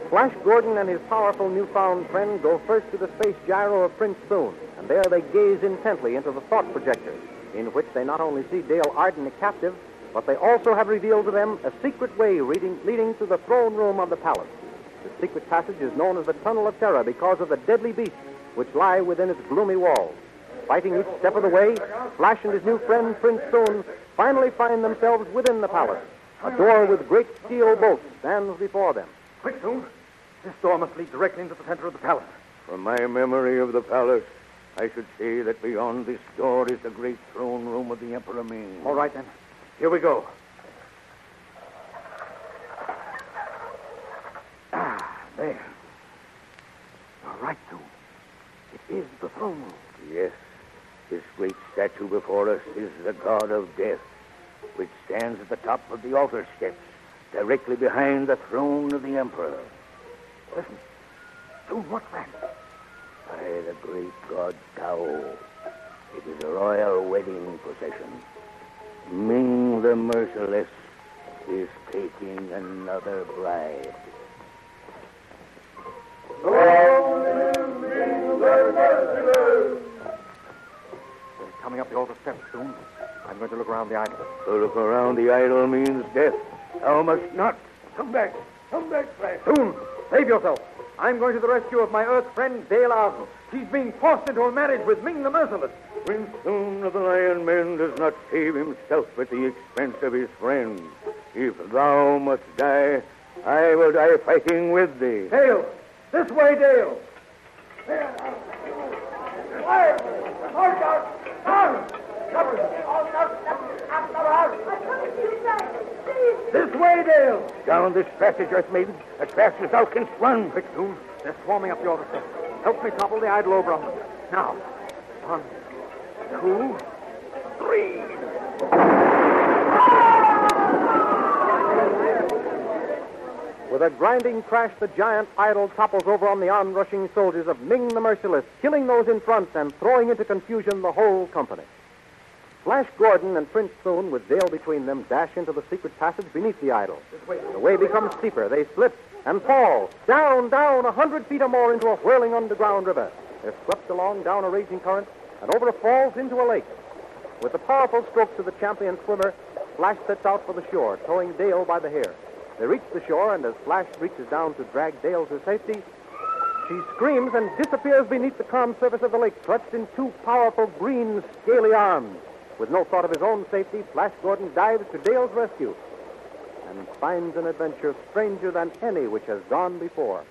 Flash Gordon and his powerful newfound friend go first to the space gyro of Prince Thun, and there they gaze intently into the thought projector, in which they not only see Dale Arden a captive, but they also have revealed to them a secret way leading to the throne room of the palace. The secret passage is known as the Tunnel of Terror because of the deadly beasts which lie within its gloomy walls. Fighting each step of the way, Flash and his new friend, Prince Thun, finally find themselves within the palace. A door with great steel bolts stands before them. Quick, Thun. This door must lead directly into the center of the palace. From my memory of the palace, I should say that beyond this door is the great throne room of the Emperor Ming. All right, then. Here we go. There. You're right, Thun. It is the throne room. Yes. This great statue before us is the god of death, which stands at the top of the altar steps, directly behind the throne of the emperor. Listen. Thun, what's that? By the great god Tao. It is a royal wedding procession. Ming the Merciless is taking another bride. They're coming up the altar steps, Thun. I'm going to look around the idol. To look around the idol means death. Thou must not. Come back. Come back, Flash. Thun, save yourself. I'm going to the rescue of my Earth friend, Dale Arden. He's being forced into a marriage with Ming the Merciless. Prince Thune of the Lion Men does not save himself at the expense of his friends. If thou must die, I will die fighting with thee. Dale! This way, Dale! This way, Dale! Down this passage, Earth Maiden, as fast as thou canst run. Quick, Thune. They're swarming up the other steps. Help me topple the idol over on them. Now. 1, 2, 3. With a grinding crash, the giant idol topples over on the onrushing soldiers of Ming the Merciless, killing those in front and throwing into confusion the whole company. Flash Gordon and Prince Thune, with Dale between them, dash into the secret passage beneath the idol. The way becomes steeper. They slip and fall, down, 100 feet or more into a whirling underground river. They're swept along down a raging current and over the falls into a lake. With the powerful strokes of the champion swimmer, Flash sets out for the shore, towing Dale by the hair. They reach the shore, and as Flash reaches down to drag Dale to safety, she screams and disappears beneath the calm surface of the lake, clutched in 2 powerful green, scaly arms. With no thought of his own safety, Flash Gordon dives to Dale's rescue and finds an adventure stranger than any which has gone before.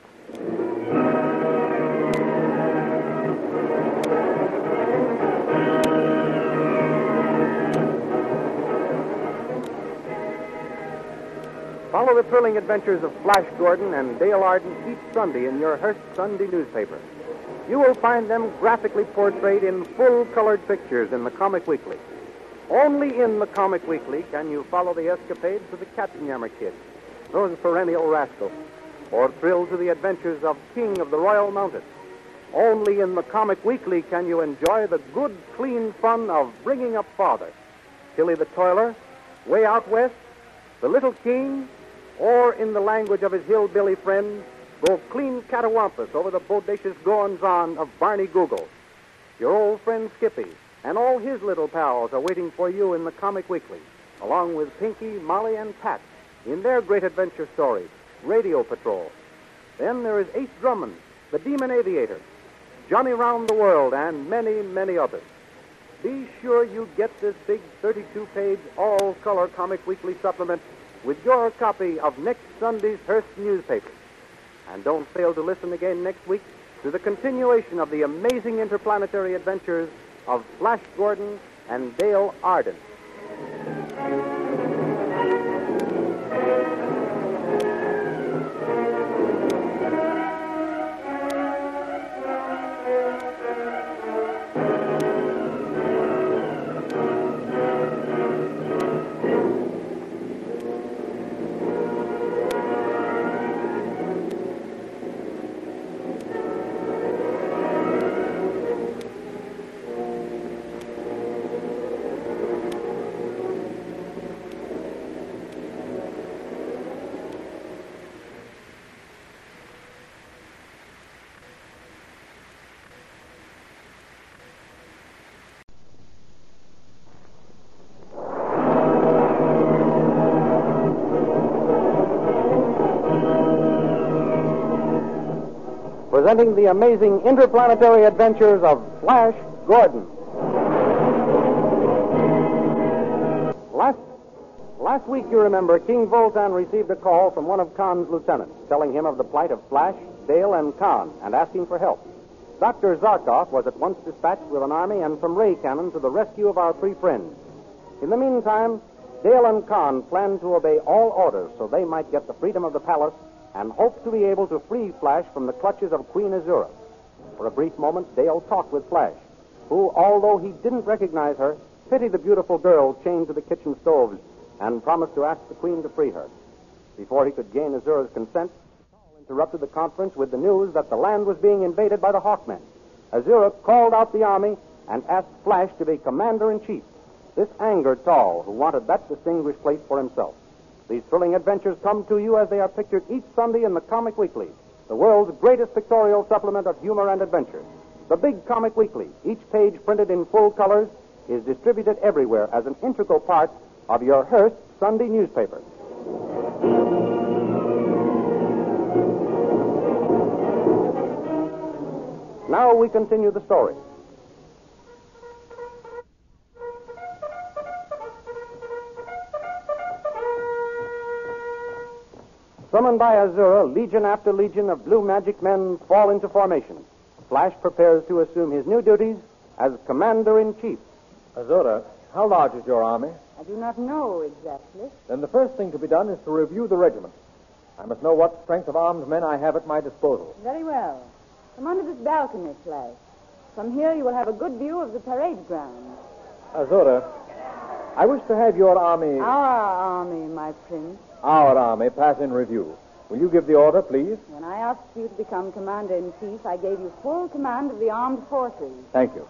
Follow the thrilling adventures of Flash Gordon and Dale Arden each Sunday in your Hearst Sunday newspaper. You will find them graphically portrayed in full-colored pictures in the Comic Weekly. Only in the Comic Weekly can you follow the escapades of the Katzenjammer Kids, those perennial rascals, or thrill to the adventures of King of the Royal Mountain. Only in the Comic Weekly can you enjoy the good, clean fun of Bringing Up Father, Tilly the Toiler, Way Out West, The Little King, or in the language of his hillbilly friends, go clean catawampus over the bodacious goings-on of Barney Google. Your old friend Skippy and all his little pals are waiting for you in the Comic Weekly, along with Pinky, Molly, and Pat in their great adventure stories, Radio Patrol. Then there is Ace Drummond, the Demon Aviator, Johnny Round the World, and many, many others. Be sure you get this big 32-page all-color Comic Weekly supplement with your copy of next Sunday's Hearst newspaper. And don't fail to listen again next week to the continuation of the amazing interplanetary adventures of Flash Gordon and Dale Arden. Presenting the amazing interplanetary adventures of Flash Gordon. Last week, you remember, King Voltan received a call from one of Khan's lieutenants, telling him of the plight of Flash, Dale, and Khan, and asking for help. Dr. Zarkov was at once dispatched with an army and some ray cannon to the rescue of our 3 friends. In the meantime, Dale and Khan planned to obey all orders so they might get the freedom of the palace and hoped to be able to free Flash from the clutches of Queen Azura. For a brief moment, Dale talked with Flash, who, although he didn't recognize her, pitied the beautiful girl chained to the kitchen stoves and promised to ask the Queen to free her. Before he could gain Azura's consent, Saul interrupted the conference with the news that the land was being invaded by the Hawkmen. Azura called out the army and asked Flash to be commander-in-chief. This angered Saul, who wanted that distinguished place for himself. These thrilling adventures come to you as they are pictured each Sunday in the Comic Weekly, the world's greatest pictorial supplement of humor and adventure. The Big Comic Weekly, each page printed in full colors, is distributed everywhere as an integral part of your Hearst Sunday newspaper. Now we continue the story. Summoned by Azura, legion after legion of blue magic men fall into formation. Flash prepares to assume his new duties as Commander-in-Chief. Azura, how large is your army? I do not know exactly. Then the first thing to be done is to review the regiment. I must know what strength of armed men I have at my disposal. Very well. Come under this balcony, Flash. From here you will have a good view of the parade ground. Azura, I wish to have your army... Our army, my prince. Our army pass in review. Will you give the order, please? When I asked you to become Commander-in-Chief, I gave you full command of the armed forces. Thank you.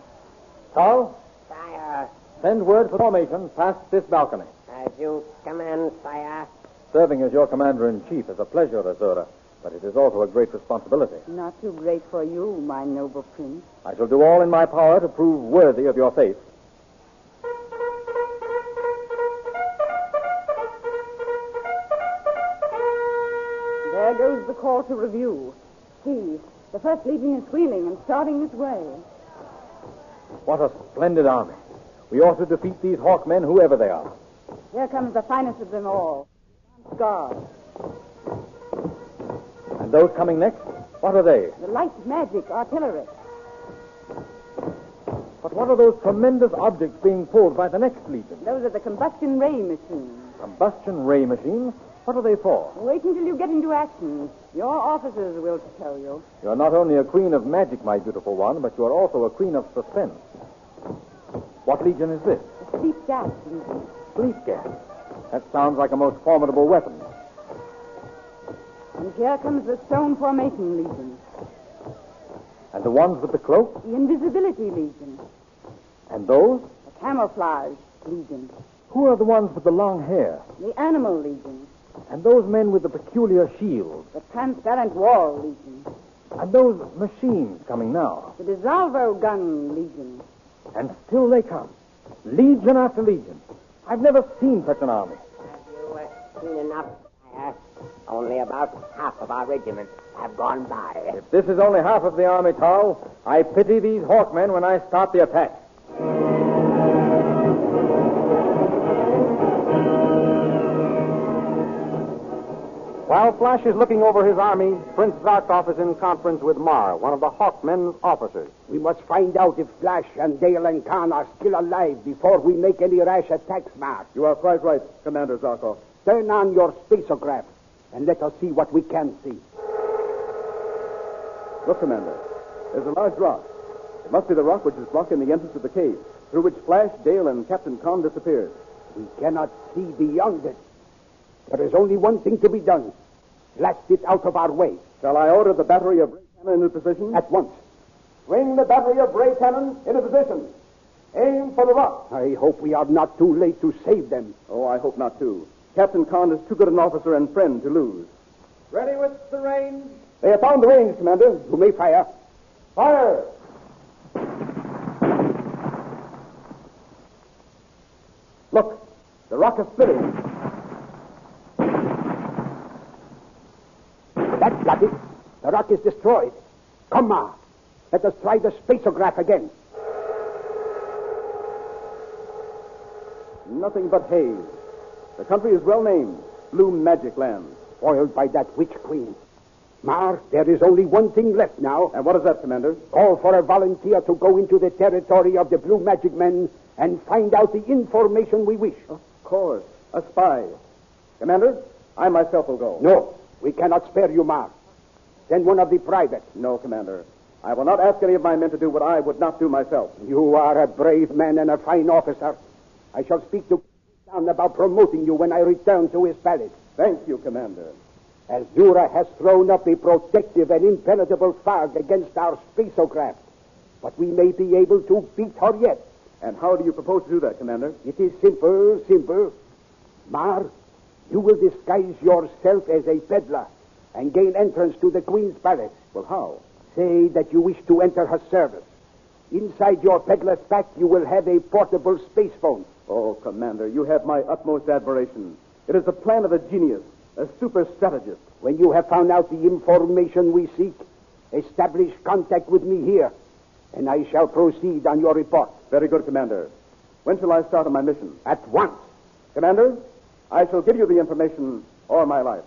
Carl? Sire. Send word for formation past this balcony. As you command, sire. Serving as your commander-in-chief is a pleasure, Azura, but it is also a great responsibility. Not too great for you, my noble prince. I shall do all in my power to prove worthy of your faith. There goes the call to review. See, the First Legion is wheeling and starting this way. What a splendid army. We ought to defeat these Hawkmen, whoever they are. Here comes the finest of them all. Guard. And those coming next? What are they? The light magic artillery. But what are those tremendous objects being pulled by the next legion? Those are the combustion ray machines. Combustion ray machines? What are they for? Wait until you get into action. Your officers will tell you. You're not only a queen of magic, my beautiful one, but you're also a queen of suspense. What legion is this? The sleep gas legion. Sleep gas. That sounds like a most formidable weapon. And here comes the stone formation legion. And the ones with the cloak? The invisibility legion. And those? The camouflage legion. Who are the ones with the long hair? The animal legion. And those men with the peculiar shields? The transparent wall legion. And those machines coming now? The dissolvo gun legion. And still they come. Legion after legion. I've never seen such an army. Have you seen enough, sire? Only about half of our regiment have gone by. If this is only half of the army, Tal, I pity these Hawkmen when I start the attack. While Flash is looking over his army, Prince Zarkov is in conference with Mar, one of the Hawkmen's officers. We must find out if Flash and Dale and Khan are still alive before we make any rash attacks, Mar. You are quite right, Commander Zarkov. Turn on your spaceograph and let us see what we can see. Look, Commander. There's a large rock. It must be the rock which is blocking the entrance of the cave, through which Flash, Dale, and Captain Khan disappeared. We cannot see beyond it. There is only one thing to be done. Blast it out of our way. Shall I order the battery of ray cannon into position? At once. Bring the battery of ray cannon into position. Aim for the rock. I hope we are not too late to save them. Oh, I hope not, too. Captain Khan is too good an officer and friend to lose. Ready with the range? They have found the range, Commander. You may fire. Fire! Look, the rock is splitting. That's got it. The rock is destroyed. Come, Ma. Let us try the spaceograph again. Nothing but haze. The country is well named, Blue Magic Land. Spoiled by that witch queen. Mar, there is only one thing left now. And what is that, Commander? Call for a volunteer to go into the territory of the Blue Magic Men and find out the information we wish. Of course. A spy. Commander, I myself will go. No, we cannot spare you, Mar. Send one of the privates. No, Commander. I will not ask any of my men to do what I would not do myself. You are a brave man and a fine officer. I shall speak to Khan about promoting you when I return to his palace. Thank you, Commander. Azura has thrown up a protective and impenetrable fog against our spaceograph. But we may be able to beat her yet. And how do you propose to do that, Commander? It is simple. Mar, you will disguise yourself as a peddler and gain entrance to the Queen's palace. Well, how? Say that you wish to enter her service. Inside your peddler's pack, you will have a portable space phone. Oh, Commander, you have my utmost admiration. It is the plan of a genius, a super strategist. When you have found out the information we seek, establish contact with me here, and I shall proceed on your report. Very good, Commander. When shall I start on my mission? At once. Commander, I shall give you the information or my life.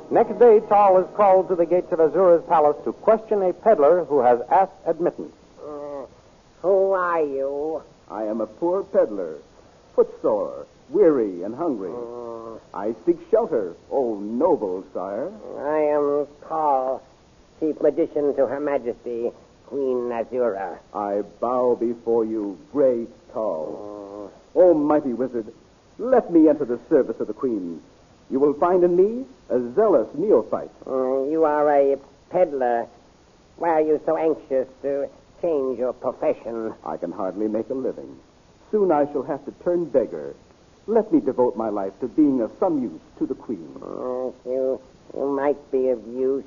Next day, Tal is called to the gates of Azura's palace to question a peddler who has asked admittance. Who are you? I am a poor peddler, footsore, weary, and hungry. I seek shelter, O noble sire. I am Tal, Chief Magician to Her Majesty, Queen Azura. I bow before you, great Tal. O mighty wizard, let me enter the service of the Queen. You will find in me a zealous neophyte. You are a peddler. Why are you so anxious to change your profession? I can hardly make a living. Soon I shall have to turn beggar. Let me devote my life to being of some use to the Queen. You might be of use.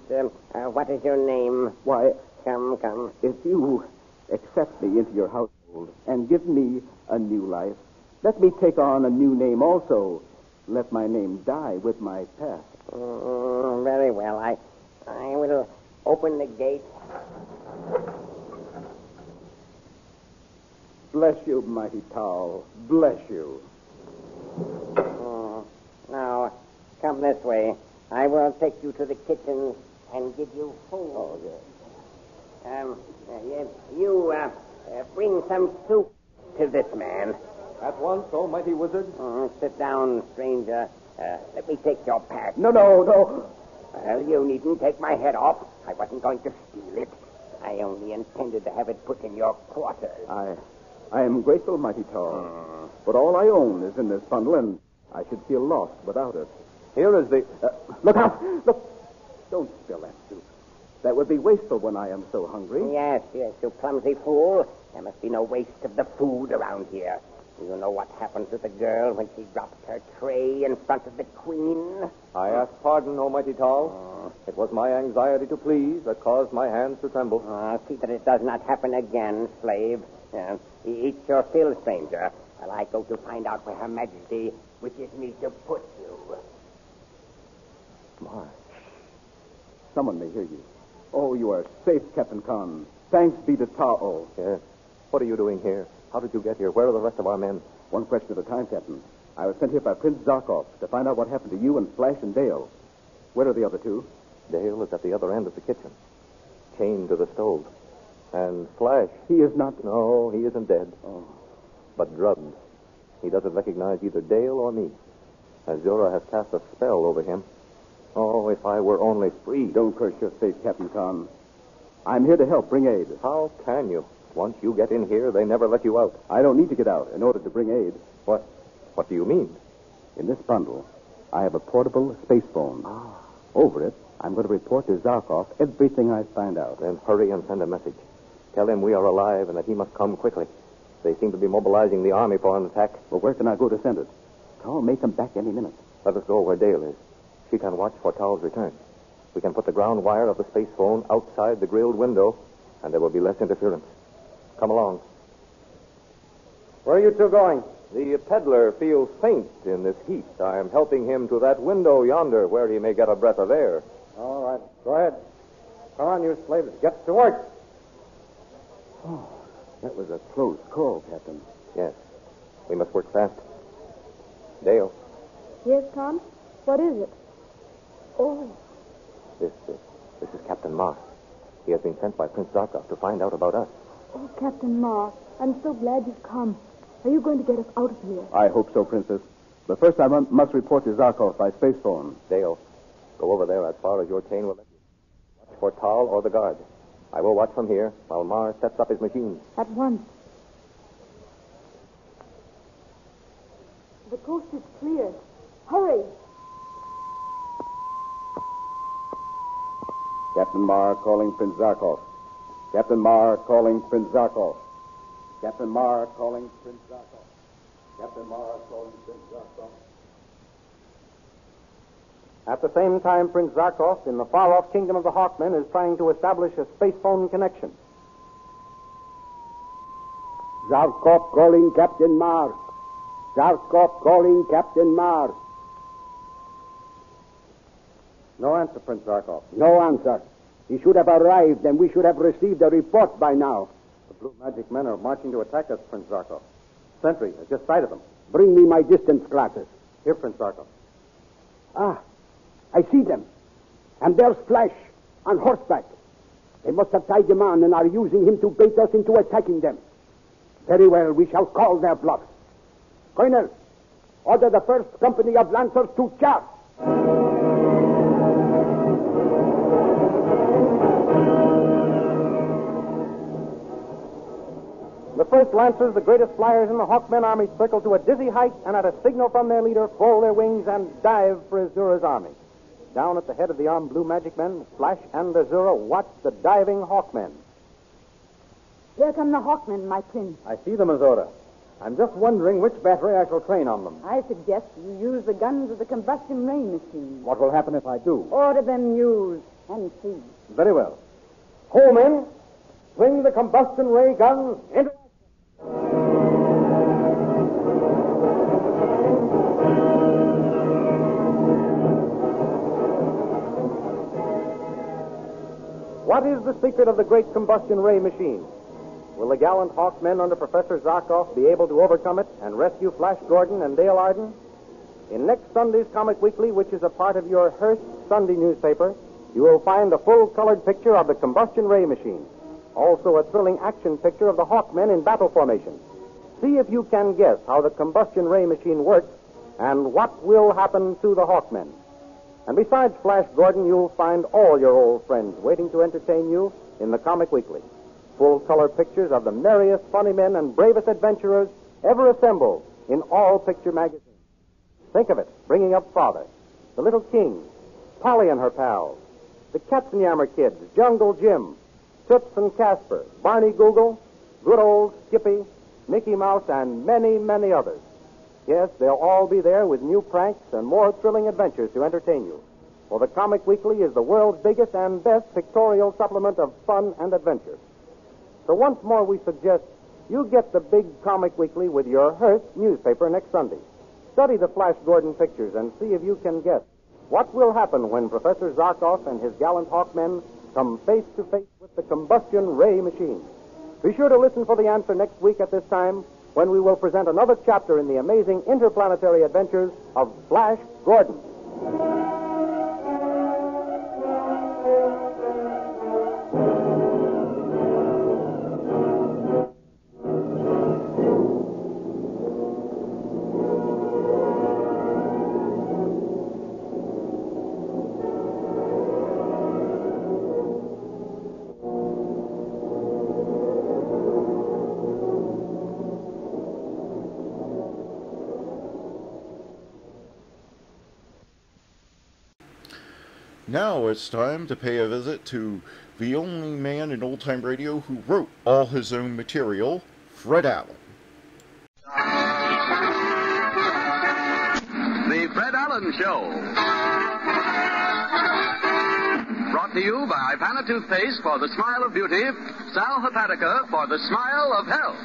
What is your name? Why, Come. if you accept me into your household and give me a new life, let me take on a new name also. Let my name die with my past. Very well. I will open the gate. Bless you, mighty Tal. Bless you. Now, come this way. I will take you to the kitchen and give you food. Oh, yes. You bring some soup to this man. At once, O mighty wizard. Sit down, stranger. Let me take your pack. No. Well, you needn't take my head off. I wasn't going to steal it. I only intended to have it put in your quarters. I am grateful, mighty Tal. But all I own is in this bundle, and I should feel lost without it. Here is the... look out! Look! Don't spill that soup. That would be wasteful when I am so hungry. Yes, you clumsy fool. There must be no waste of the food around here. You know what happened to the girl when she dropped her tray in front of the Queen? I ask pardon, O mighty Tal. It was my anxiety to please that caused my hands to tremble. See that it does not happen again, slave. Eat your fill, stranger, while I go to find out where Her Majesty wishes me to put you. March. Someone may hear you. Oh, you are safe, Captain Khan. Thanks be to Ta'o. Yes. What are you doing here? How did you get here? Where are the rest of our men? One question at a time, Captain. I was sent here by Prince Zarkov to find out what happened to you and Flash and Dale. Where are the other two? Dale is at the other end of the kitchen, chained to the stove. And Flash... He is not... No, he isn't dead. Oh. But drugged. He doesn't recognize either Dale or me. Azura has cast a spell over him. Oh, if I were only free. Don't curse your fate, Captain Khan. I'm here to help bring aid. How can you? Once you get in here, they never let you out. I don't need to get out in order to bring aid. What do you mean? In this bundle, I have a portable space phone. Over it, I'm going to report to Zarkov everything I find out. Then hurry and send a message. Tell him we are alive and that he must come quickly. They seem to be mobilizing the army for an attack. Well, where can I go to send it? Tal may come back any minute. Let us go where Dale is. She can watch for Tal's return. We can put the ground wire of the space phone outside the grilled window, and there will be less interference. Come along. Where are you two going? The peddler feels faint in this heat. I am helping him to that window yonder where he may get a breath of air. All right. Go ahead. Come on, you slaves. Get to work. Oh, that was a close call, Captain. Yes. We must work fast. Dale. Yes, Tom? What is it? Oh. This is Captain Marr. He has been sent by Prince Zarkov to find out about us. Oh, Captain Marr, I'm so glad you've come. Are you going to get us out of here? I hope so, Princess. But first I must report to Zarkov by space phone. Dale, go over there as far as your chain will let you. Watch for Tal or the guard. I will watch from here while Marr sets up his machine. At once. The coast is clear. Hurry! Captain Marr calling Prince Zarkov. Captain Marr calling Prince Zarkov. Captain Marr calling Prince Zarkov. Captain Marr calling Prince Zarkov. At the same time, Prince Zarkov, in the far-off kingdom of the Hawkmen, is trying to establish a space phone connection. Zarkov calling Captain Marr. Zarkov calling Captain Mars. No answer, Prince Zarkov. No answer. He should have arrived, and we should have received a report by now. The Blue Magic Men are marching to attack us, Prince Zarkov. Sentry has just sighted them. Bring me my distance glasses. Here, Prince Zarkov. Ah, I see them. And there's Flash on horseback. They must have tied him on and are using him to bait us into attacking them. Very well, we shall call their bluff. Colonel, order the first company of Lancers to charge. The first Lancers, the greatest flyers in the Hawkmen army, circle to a dizzy height and at a signal from their leader, fold their wings and dive for Azura's army. Down at the head of the armed Blue Magic Men, Flash and Azura watch the diving Hawkmen. Here come the Hawkmen, my prince. I see them, Azura. I'm just wondering which battery I shall train on them. I suggest you use the guns of the combustion ray machine. What will happen if I do? Order them used and see. Very well. Ho, men! Swing the combustion ray guns into... What is the secret of the great combustion ray machine? Will the gallant Hawkmen under Professor Zarkov be able to overcome it and rescue Flash Gordon and Dale Arden? In next Sunday's Comic Weekly, which is a part of your Hearst Sunday newspaper, you will find a full-colored picture of the combustion ray machine. Also a thrilling action picture of the Hawkmen in battle formation. See if you can guess how the combustion ray machine works and what will happen to the Hawkmen. And besides Flash Gordon, you'll find all your old friends waiting to entertain you in the Comic Weekly. Full-color pictures of the merriest, funny men and bravest adventurers ever assembled in all picture magazines. Think of it, bringing up Father, the Little King, Polly and her pals, the Katzenjammer Kids, Jungle Jim, Toots and Casper, Barney Google, good old Skippy, Mickey Mouse, and many, many others. Yes, they'll all be there with new pranks and more thrilling adventures to entertain you. For the Comic Weekly is the world's biggest and best pictorial supplement of fun and adventure. So once more we suggest you get the big Comic Weekly with your Hearst newspaper next Sunday. Study the Flash Gordon pictures and see if you can guess what will happen when Professor Zarkov and his gallant Hawkmen come face to face with the combustion ray machine. Be sure to listen for the answer next week at this time, when we will present another chapter in the amazing interplanetary adventures of Flash Gordon. Now it's time to pay a visit to the only man in old-time radio who wrote all his own material, Fred Allen. The Fred Allen Show. Brought to you by Ipana Toothpaste for the smile of beauty, Sal Hepatica for the smile of health.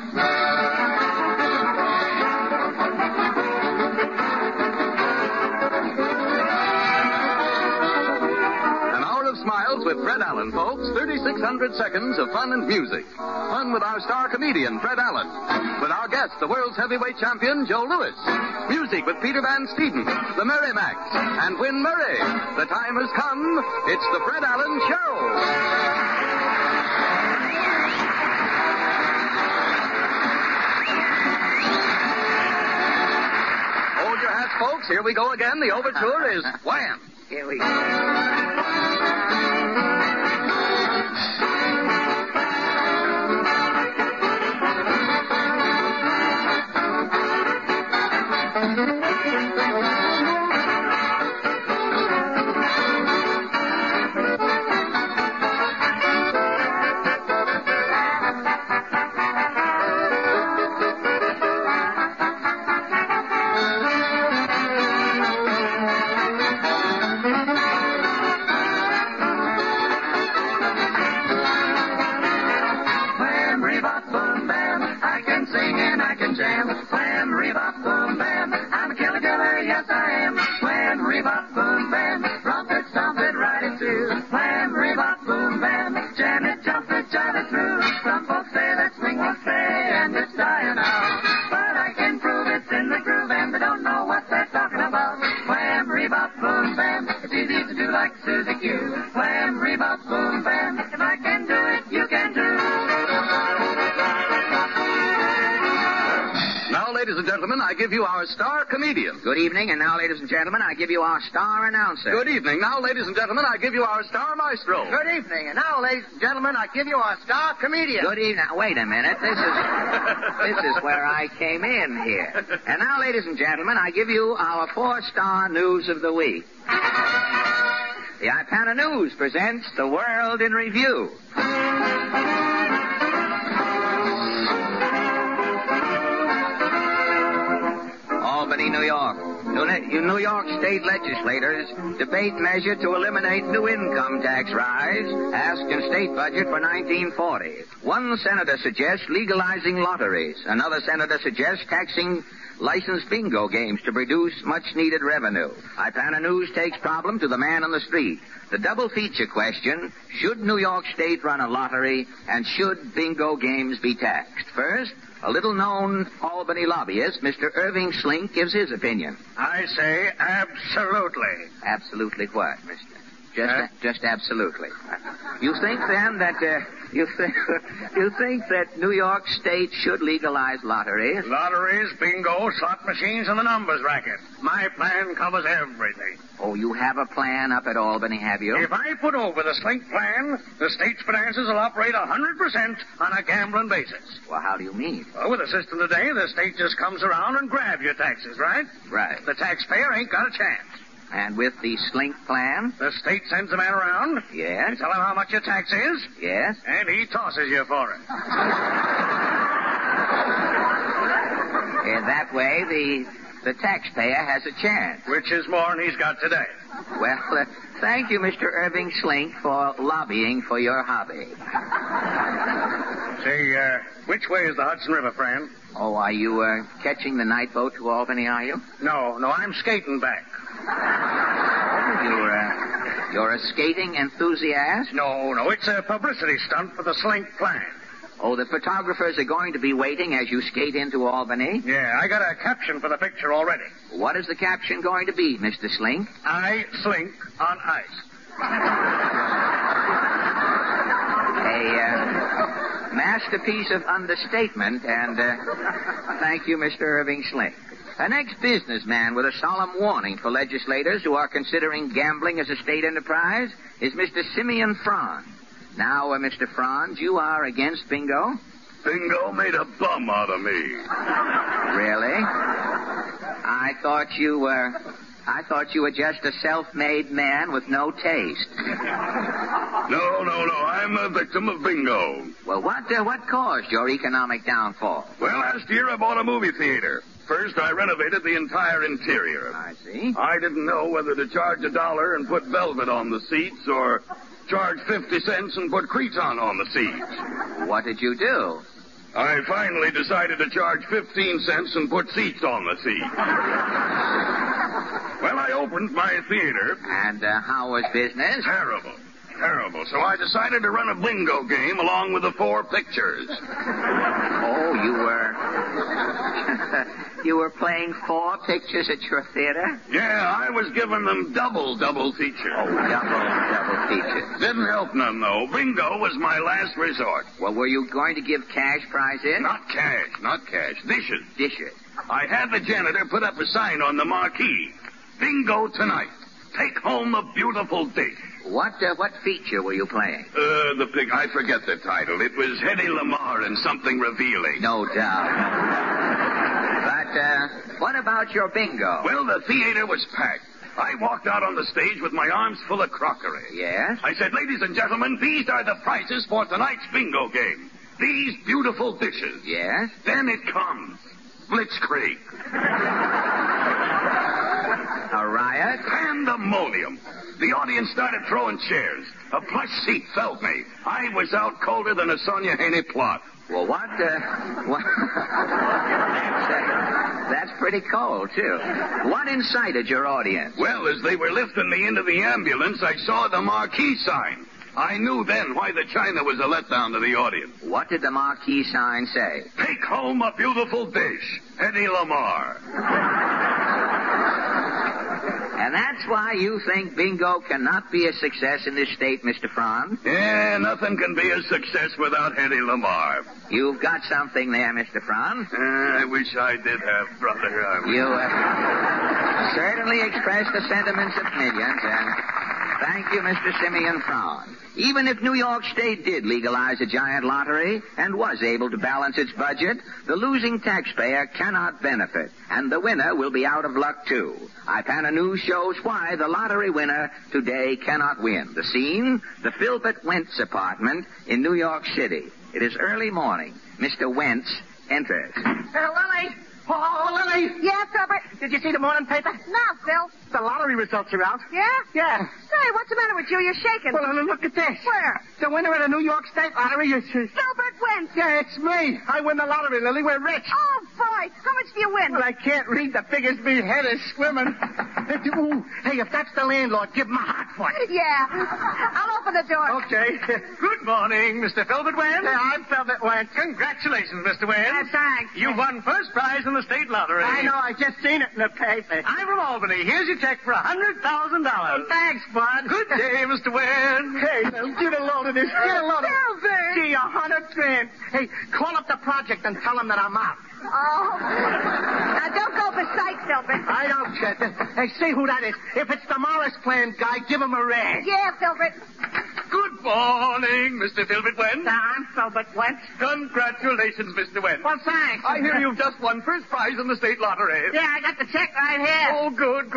Smiles with Fred Allen, folks. 3,600 seconds of fun and music. Fun with our star comedian, Fred Allen. With our guest, the world's heavyweight champion, Joe Louis. Music with Peter Van Steeden, the Merrimacs, and Win Murray. The time has come. It's the Fred Allen Show. Hold your hats, folks. Here we go again. The overture is Wham! Here we go. folks say that swing won't stay, and it's dying out. But I can prove it's in the groove, and they don't know what they're talking about. Wham, rebop, boom, bam. It's easy to do like Susie Q. Wham, rebop, boom, bam. If I can do it, you can do. Now, ladies and gentlemen, I give you our star comedian. Good evening, and now, ladies and gentlemen, I give you our star announcer. Good evening. Now, ladies and gentlemen, I give you our star maestro. Good evening, and now, ladies and gentlemen, I give you our star comedian. Good evening. Now, wait a minute. This is where I came in here. And now, ladies and gentlemen, I give you our 4-star news of the week. The Ipana News presents The World in Review. Albany, New York. New York state legislators debate measure to eliminate new income tax rise asked in state budget for 1940. One senator suggests legalizing lotteries. Another senator suggests taxing licensed bingo games to produce much-needed revenue. Ipana News takes problem to the man on the street. The double feature question, should New York State run a lottery, and should bingo games be taxed? First, a little-known Albany lobbyist, Mr. Irving Slink, gives his opinion. I say absolutely. Absolutely what, mister? Just absolutely. You think, then, that you think that New York State should legalize lotteries? Lotteries, bingo, slot machines, and the numbers racket. My plan covers everything. Oh, you have a plan up at Albany, have you? If I put over the Slink plan, the state's finances will operate 100% on a gambling basis. Well, how do you mean? Well, with the system today, the state just comes around and grabs your taxes, right? Right. The taxpayer ain't got a chance. And with the Slink plan? The state sends a man around. Yes. You tell him how much your tax is. Yes. And he tosses you for it. In that way, the taxpayer has a chance. Which is more than he's got today. Well, thank you, Mr. Irving Slink, for lobbying for your hobby. Say, which way is the Hudson River, friend? Oh, are you catching the night boat to Albany, are you? No, I'm skating back. You're a skating enthusiast? No, it's a publicity stunt for the Slink plan. Oh, the photographers are going to be waiting as you skate into Albany? Yeah, I got a caption for the picture already. What is the caption going to be, Mr. Slink? I slink on ice. A masterpiece of understatement, and thank you, Mr. Irving Slink. An ex-businessman with a solemn warning for legislators who are considering gambling as a state enterprise is Mr. Simeon Franz. Now, Mr. Franz, you are against bingo? Bingo made a bum out of me. Really? I thought you were just a self-made man with no taste. No. I'm a victim of bingo. Well, what caused your economic downfall? Well, last year I bought a movie theater. First, I renovated the entire interior. I see. I didn't know whether to charge $1 and put velvet on the seats or charge 50 cents and put cretonne on the seats. What did you do? I finally decided to charge 15 cents and put seats on the seats. Well, I opened my theater. And how was business? Terrible. So I decided to run a bingo game along with the 4 pictures. Oh, you were playing 4 pictures at your theater? Yeah, I was giving them double feature. Oh, double feature. Didn't help none, though. Bingo was my last resort. Well, were you going to give cash prizes? Not cash. Dishes. Dishes. I had the janitor put up a sign on the marquee. Bingo tonight. Take home a beautiful dish. What feature were you playing? I forget the title. It was Hedy Lamarr and something revealing. No doubt. But, what about your bingo? Well, the theater was packed. I walked out on the stage with my arms full of crockery. Yes? I said, ladies and gentlemen, these are the prizes for tonight's bingo game. These beautiful dishes. Yes? Then it comes. Blitzkrieg. A riot? Pandemonium. The audience started throwing chairs. A plush seat felled me. I was out colder than a Sonia Haney plot. Well, what? That's pretty cold, too. What incited your audience? Well, as they were lifting me into the ambulance, I saw the marquee sign. I knew then why the china was a letdown to the audience. What did the marquee sign say? Take home a beautiful dish, Eddie Lamar. And that's why you think bingo cannot be a success in this state, Mr. Franz? Yeah, nothing can be a success without Eddie Lamar. You've got something there, Mr. Franz. I wish I did have, brother. You certainly expressed the sentiments of millions, and thank you, Mr. Simeon Franz. Even if New York State did legalize a giant lottery and was able to balance its budget, the losing taxpayer cannot benefit, and the winner will be out of luck, too. Ipana News shows why the lottery winner today cannot win. The scene, the Philbert Wentz apartment in New York City. It is early morning. Mr. Wentz enters. Lily! Oh, Lily! Yes, Robert? Did you see the morning paper? No, Phil. The lottery results are out. Yeah? Yeah. Say, what's the matter with you? You're shaking. Well, look at this. Where? The winner of the New York State lottery is... Philbert Wentz. Yeah, it's me. I win the lottery, Lily. We're rich. Oh, boy. How much do you win? Well, I can't read the figures. Me head is swimming. Ooh, hey, if that's the landlord, give him a hot one. Yeah. I'll open the door. Okay. Good morning, Mr. Philbert Wentz. Yeah, I'm Philbert Wentz. Congratulations, Mr. Wentz. Thanks. You won first prize in the state lottery. I know. I just seen it in the paper. I'm from Albany. Here's your check for $100,000. Oh, thanks, Bud. Good day, Mr. Wentz. Hey, now get a load of this. Get a load of Philbert. Gee, $100,000. Hey, call up the project and tell them that I'm out. Oh. Now, don't go beside Philbert. I don't care. Hey, see who that is. If it's the Morris Plan guy, give him a ring. Yeah, Philbert. Good morning, Mr. Philbert Wentz. I'm Philbert Wentz. Congratulations, Mr. Wentz. Well, thanks. I hear you've just won first prize in the state lottery. Yeah, I got the check right here. Oh, good.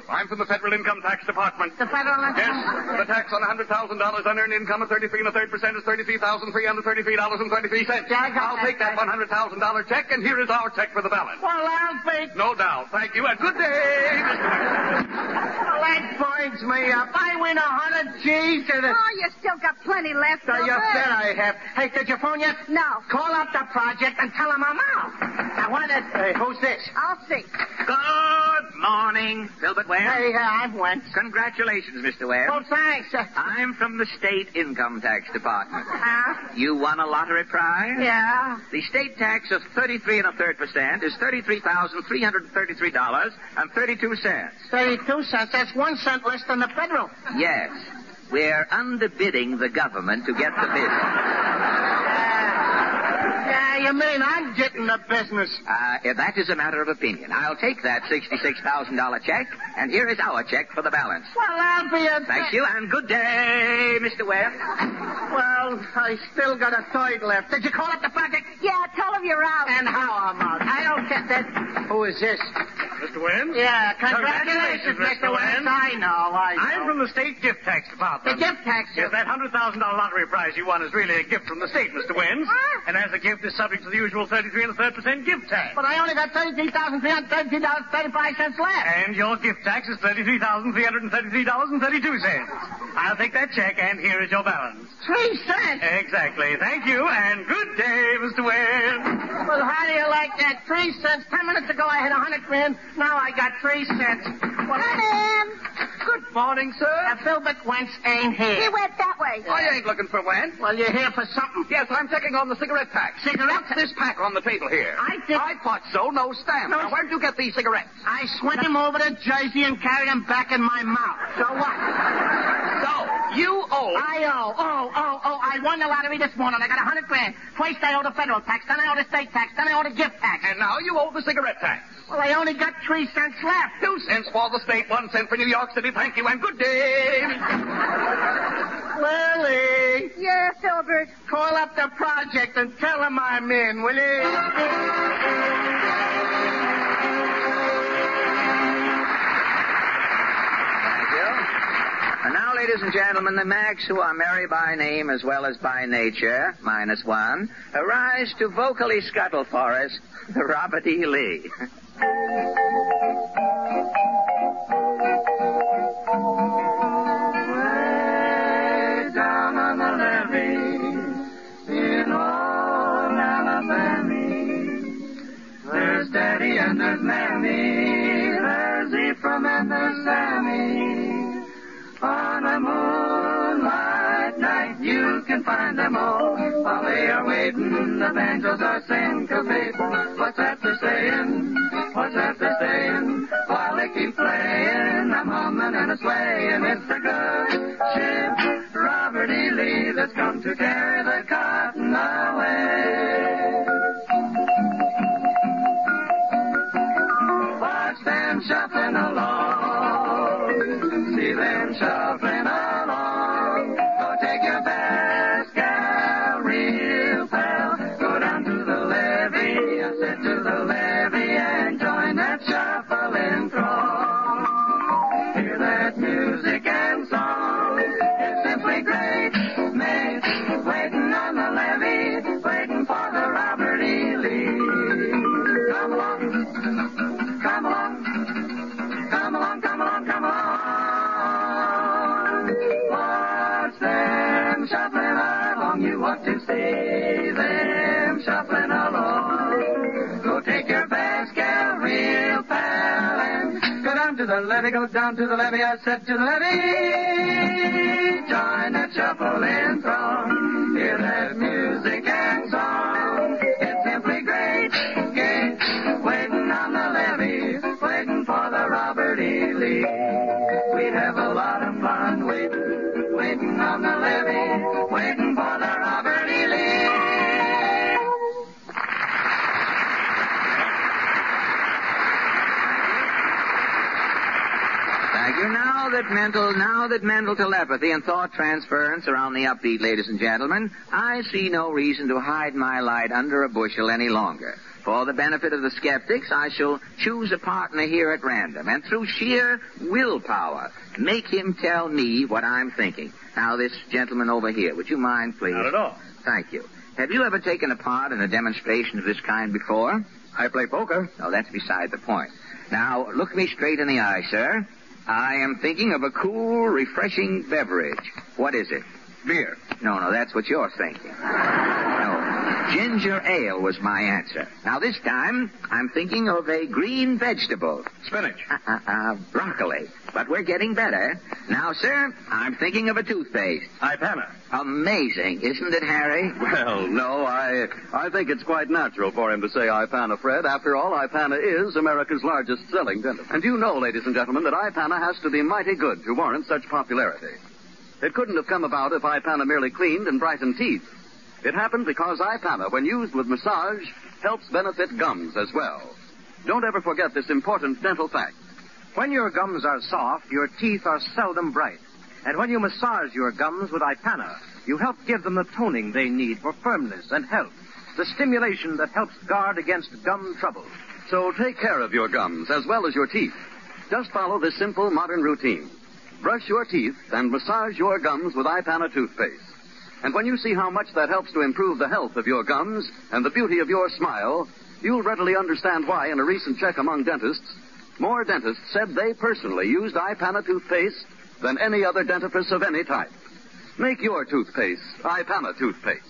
I'm from the Federal Income Tax Department. The Federal Income? Yes. The tax on $100,000 unearned income of 33 1/3% is $33,333.33. Yeah, I'll take that $100,000 check, and here is our check for the balance. Well, I'll be... No doubt. Thank you, and good day, Mr. Wentz. Well, that binds me up. I win 100 G's to the... Oh, you still got plenty left, So you Philbert. bet I have. Hey, did you phone yet? No. Call up the project and tell them I'm out. Now, what is... Hey, who's this? I'll see. Good morning, Philbert Wentz. Hey, I'm Wentz. Congratulations, Mr. Wentz. Oh, thanks. I'm from the State Income Tax Department. Huh? You won a lottery prize? Yeah. The state tax of 33 1/3% is $33,333.32. 32 cents. That's 1 cent less than the federal. Yes. We're underbidding the government to get the business. Yeah, you mean I'm getting the business? That is a matter of opinion. I'll take that $66,000 check, and here is our check for the balance. Well, I'll be a... Thank you, and good day, Mr. Wentz. Well, I still got a third left. Did you call up the project? Yeah, tell him you're out. And how I'm out? I don't get that. Who is this? Mr. Wentz? Yeah, congratulations, Mr. Wentz. I know. I'm from the State Gift Tax Department. The gift tax? Yes, that $100,000 lottery prize you won is really a gift from the state, Mr. Wentz. And as a gift is subject to the usual 33 1/3% gift tax. But I only got $33,333.35 left. And your gift tax is $33,333.32. I'll take that check, and here is your balance. 3 cents? Exactly. Thank you, and good day, Mr. Wentz. Well, how do you like that? 3 cents. 10 minutes ago I had $100,000. Now I got 3 cents. Well, Come in. good morning, sir. Philbert Wentz ain't here. He went that way. I ain't looking for Wentz. Well, you're here for something? Yes, I'm checking on the cigarette pack. Cigarettes? What's this pack on the table here? I thought so. No stamp. No. Now, where'd you get these cigarettes? I swung him over to Jersey and carried him back in my mouth. So what? So, you owe... I owe. I won the lottery this morning. I got $100,000. First I owe the federal tax, then I owe the state tax, then I owe the gift tax. And now you owe the cigarette tax. Well, I only got 3 cents left. 2 cents for the state, 1 cent for New York City. Thank you, and good day. Lily. Yeah, Philbert. Call up the project and tell them I'm in, will you? And now, ladies and gentlemen, the Macs who are merry by name as well as by nature, -1, arise to vocally scuttle for us the Robert E. Lee. Way down on the levee in old Alabama, there's Daddy and there's Mammy, there's Ephraim and there's Sammy. On a moonlight night can find them all. While they are waiting, the banjos are syncopating. What's that they're saying? What's that they're saying? While they keep playing, I'm humming and a swaying. It's a good ship, Robert E. Lee, that's come to carry the cotton away. Watch them shuffling along, see them shuffling along. Go take your best gal, real pal. Go down to the levee, I said to the levee, and join that shuffling throng. Hear that music and song, it's simply great, mate. Waiting on the levee, waiting for the Robert E. Lee. Come along, come along, come along, come along, come along. Watch them shuffling along, you want to see them shuffling along. Go take your best gal, real pal, and go down to the levee, go down to the levee, I said to the levee. Join that shuffling throng, hear that music and song. It's simply great, gay, waiting on the levee, waiting for the Robert E. Lee. We'd have a lot of fun waiting on the levee, waiting for the Robert E. Lee. Thank you. Now that mental telepathy and thought transference are on the upbeat, ladies and gentlemen, I see no reason to hide my light under a bushel any longer. For the benefit of the skeptics, I shall choose a partner here at random, and through sheer willpower, make him tell me what I'm thinking. Now, this gentleman over here, would you mind, please? Not at all. Thank you. Have you ever taken a part in a demonstration of this kind before? I play poker. No, that's beside the point. Now, look me straight in the eye, sir. I am thinking of a cool, refreshing beverage. What is it? Beer. No, that's what you're thinking. No, ginger ale was my answer. Now, this time, I'm thinking of a green vegetable. Spinach. Broccoli. But we're getting better. Now, sir, I'm thinking of a toothpaste. Ipana. Amazing, isn't it, Harry? Well, no, I think it's quite natural for him to say Ipana, Fred. After all, Ipana is America's largest selling dentist. And you know, ladies and gentlemen, that Ipana has to be mighty good to warrant such popularity. It couldn't have come about if Ipana merely cleaned and brightened teeth. It happened because Ipana, when used with massage, helps benefit gums as well. Don't ever forget this important dental fact. When your gums are soft, your teeth are seldom bright. And when you massage your gums with Ipana, you help give them the toning they need for firmness and health, the stimulation that helps guard against gum trouble. So take care of your gums as well as your teeth. Just follow this simple modern routine. Brush your teeth and massage your gums with Ipana toothpaste. And when you see how much that helps to improve the health of your gums and the beauty of your smile, you'll readily understand why, in a recent check among dentists, more dentists said they personally used Ipana toothpaste than any other dentifrice of any type. Make your toothpaste Ipana toothpaste.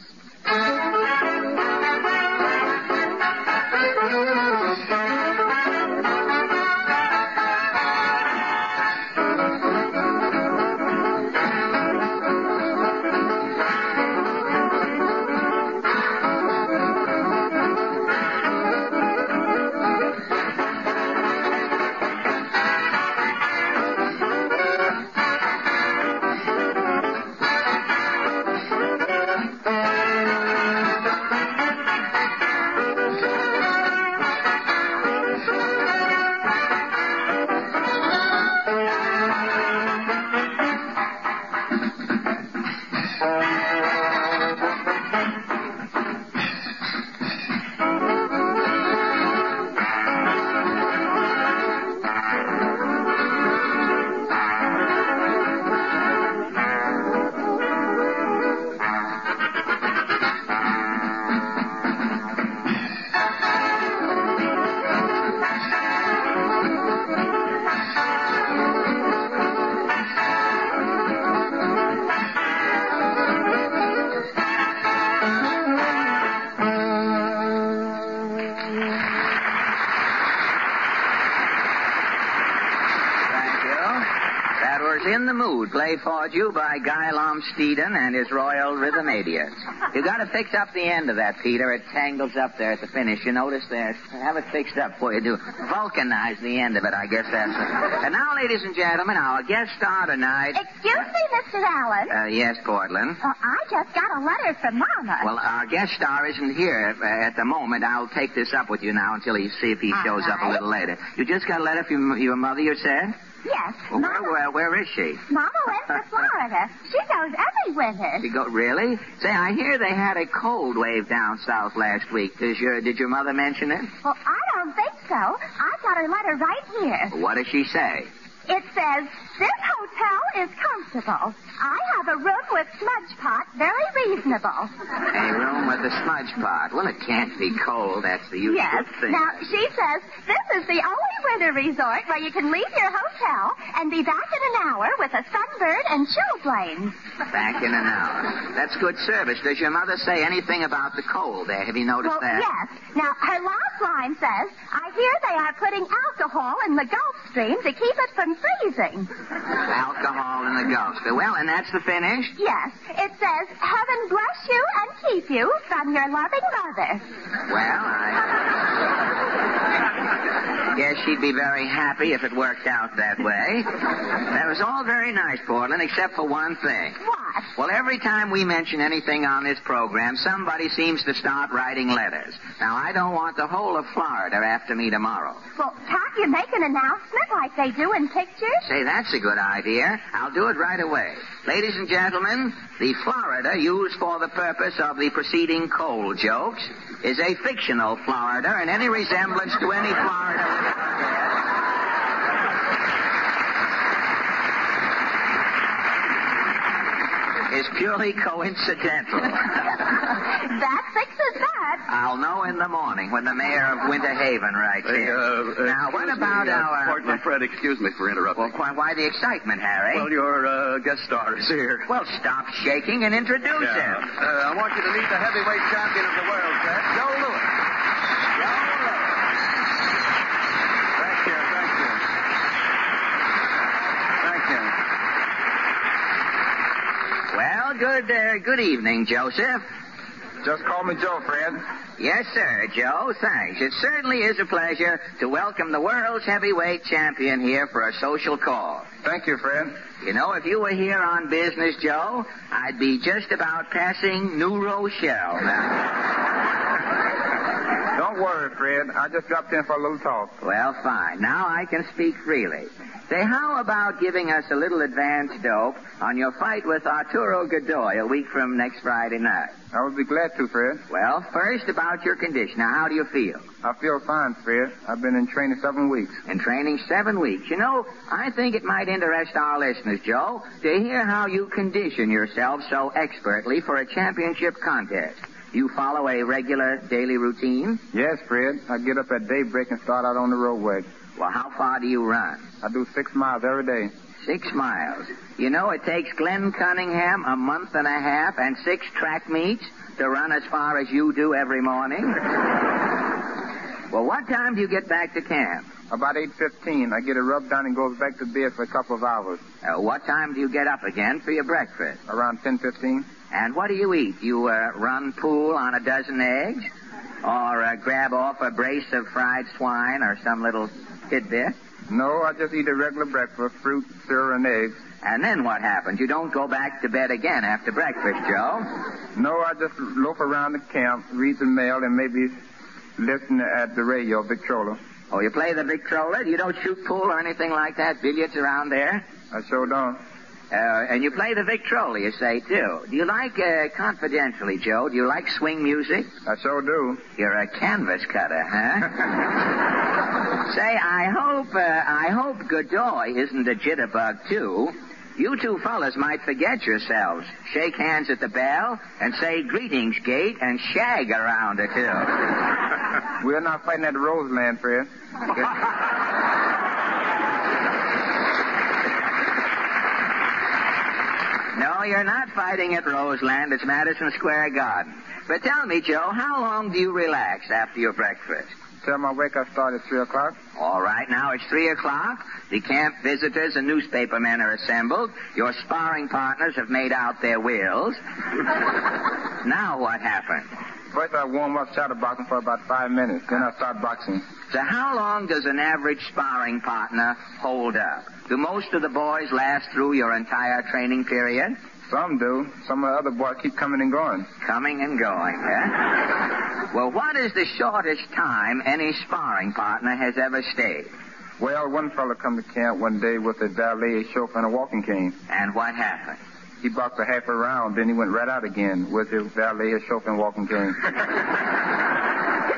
Mood, played for you by Guy Lomsteeden and his Royal Rhythmadians. You got to fix up the end of that, Peter. It tangles up there at the finish. You notice there? Have it fixed up for you. Do vulcanize the end of it, I guess that's it. And now, ladies and gentlemen, our guest star tonight. Excuse me, Mr. Allen. Yes, Portland. Well, I just got a letter from Mama. Well, our guest star isn't here at the moment. I'll take this up with you now until you see if he shows up a little later. You just got a letter from your mother, you said? Yes. Well, Mama, where is she? Mama went to Florida. She goes every winter. She really? Say, I hear they had a cold wave down south last week. Did your mother mention it? Well, I don't think so. I've got her letter right here. What does she say? It says, this hotel is comfortable. I have a room with smudge pot, very reasonable. A room with a smudge pot. Well, it can't be cold. That's the usual thing. Now, she says, this is the only winter resort where you can leave your hotel and be back in an hour with a sunbird and chilblains. Back in an hour. That's good service. Does your mother say anything about the cold there? Have you noticed that? Yes. Now, her last line says, I hear they are putting alcohol in the Gulf Stream to keep it from freezing. Alcohol in the Gulf Stream. Well, and that's the finish? Yes. It says, heaven bless you and keep you from your loving mother. Well, I guess she'd be very happy if it worked out that way. That was all very nice, Portland, except for one thing. What? Well, every time we mention anything on this program, somebody seems to start writing letters. Now, I don't want the whole of Florida after me tomorrow. Well, can't you make an announcement like they do in pictures? Say, that's a good idea. I'll do it right away. Ladies and gentlemen, the Florida used for the purpose of the preceding cold jokes is a fictional Florida, and any resemblance to any Florida is purely coincidental. That fixes that. I'll know in the morning when the mayor of Winter Haven writes here. Now, what about our... Portland Fred, excuse me for interrupting. Well, why the excitement, Harry? Well, your guest star is here. Well, stop shaking and introduce him. I want you to meet the heavyweight champion of the world, Fred, Joe Louis. Well, good evening, Joseph. Just call me Joe, Fred. Yes, sir, Joe. Thanks. It certainly is a pleasure to welcome the world's heavyweight champion here for a social call. Thank you, Fred. You know, if you were here on business, Joe, I'd be just about passing New Rochelle now. Don't worry, Fred. I just dropped in for a little talk. Well, fine. Now I can speak freely. Say, how about giving us a little advance dope on your fight with Arturo Godoy a week from next Friday night? I would be glad to, Fred. Well, first about your condition. Now, how do you feel? I feel fine, Fred. I've been in training 7 weeks. In training 7 weeks. You know, I think it might interest our listeners, Joe, to hear how you condition yourself so expertly for a championship contest. You follow a regular daily routine? Yes, Fred. I get up at daybreak and start out on the roadway. Well, how far do you run? I do 6 miles every day. 6 miles. You know, it takes Glenn Cunningham a month and a half and 6 track meets to run as far as you do every morning. Well, what time do you get back to camp? About 8:15. I get a rub down and goes back to bed for a couple of hours. What time do you get up again for your breakfast? Around 10:15. And what do you eat? You run pool on a dozen eggs? Or grab off a brace of fried swine or some little tidbit? No, I just eat a regular breakfast, fruit, syrup, and eggs. And then what happens? You don't go back to bed again after breakfast, Joe? No, I just loaf around the camp, read the mail, and maybe listen at the radio, Victrola. Oh, you play the Victrola? You don't shoot pool or anything like that? Billiards around there? I sure don't. And you play the Victrola, you say, too. Do you like, confidentially, Joe, do you like swing music? I sure do. You're a canvas cutter, huh? Say, I hope Godoy isn't a jitterbug, too. You two fellas might forget yourselves, shake hands at the bell, and say greetings, gate, and shag around it, too. We're not fighting at Roseland, Fred. No, you're not fighting at Roseland. It's Madison Square Garden. But tell me, Joe, how long do you relax after your breakfast? Tell my wake-up start at 3 o'clock. All right, now it's 3 o'clock. The camp visitors and newspapermen are assembled. Your sparring partners have made out their wills. Now what happened? First, I warm up shadowboxing for about 5 minutes. Then I start boxing. So how long does an average sparring partner hold up? Do most of the boys last through your entire training period? Some do. Some of the other boys keep coming and going. Coming and going, huh? Well, what is the shortest time any sparring partner has ever stayed? Well, one fella come to camp one day with a valet, a chauffeur, and a walking cane. And what happened? He boxed a half a round, then he went right out again with his valet, a chauffeur, and walking cane.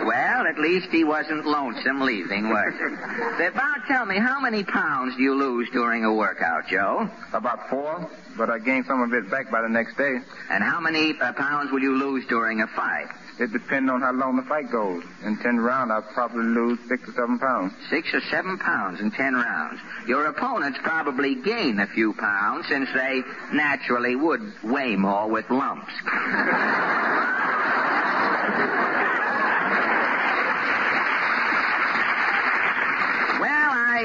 Well, at least he wasn't lonesome leaving, was he? About tell me, how many pounds do you lose during a workout, Joe? About 4, but I gained some of it back by the next day. And how many pounds will you lose during a fight? It depends on how long the fight goes. In 10 rounds, I'll probably lose 6 or 7 pounds. 6 or 7 pounds in 10 rounds. Your opponents probably gain a few pounds since they naturally would weigh more with lumps.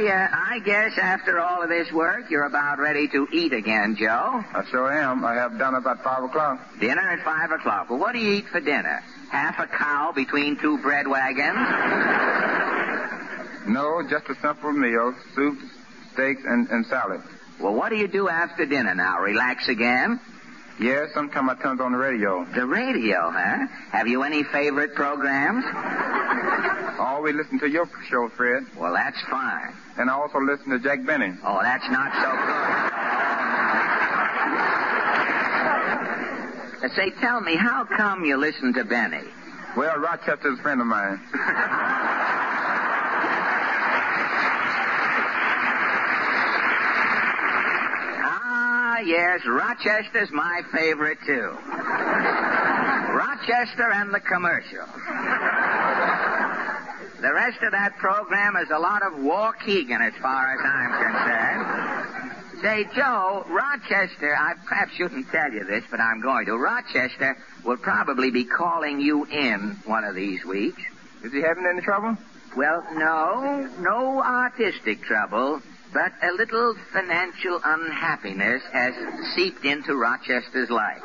I guess after all of this work, you're about ready to eat again, Joe. I sure am. I have done about 5 o'clock. Dinner at 5 o'clock. Well, what do you eat for dinner? Half a cow between 2 bread wagons? No, just a simple meal. Soup, steaks, and salad. Well, what do you do after dinner now? Relax again? Yeah, sometimes I turn on the radio. The radio, huh? Have you any favorite programs? I always listen to your show, Fred. Well, that's fine. And I also listen to Jack Benny. Oh, that's not so good. Say, tell me, how come you listen to Benny? Well, Rochester's a friend of mine. Yes, Rochester's my favorite, too. Rochester and the commercial. The rest of that program is a lot of Waukegan as far as I'm concerned. Say, Joe, Rochester, I perhaps shouldn't tell you this, but I'm going to. Rochester will probably be calling you in one of these weeks. Is he having any trouble? Well, no artistic trouble. But a little financial unhappiness has seeped into Rochester's life.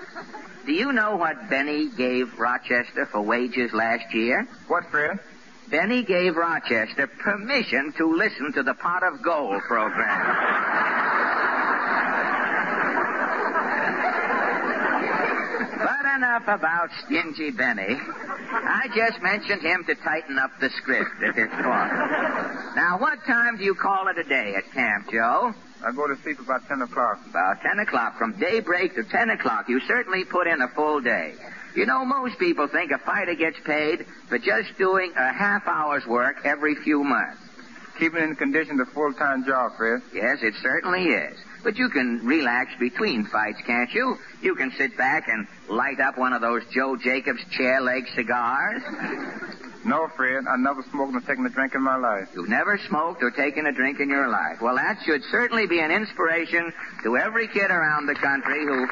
Do you know what Benny gave Rochester for wages last year? What, Fred? Benny gave Rochester permission to listen to the Pot of Gold program. But enough about stingy Benny. I just mentioned him to tighten up the script at this point. Now, what time do you call it a day at camp, Joe? I go to sleep about 10 o'clock. About 10 o'clock. From daybreak to 10 o'clock. You certainly put in a full day. You know, most people think a fighter gets paid for just doing a half hour's work every few months. Keeping in condition a full-time job, Fred. Yes, it certainly is. But you can relax between fights, can't you? You can sit back and light up one of those Joe Jacobs chair leg cigars. No, Fred. I never smoked or taken a drink in my life. You've never smoked or taken a drink in your life. Well, that should certainly be an inspiration to every kid around the country who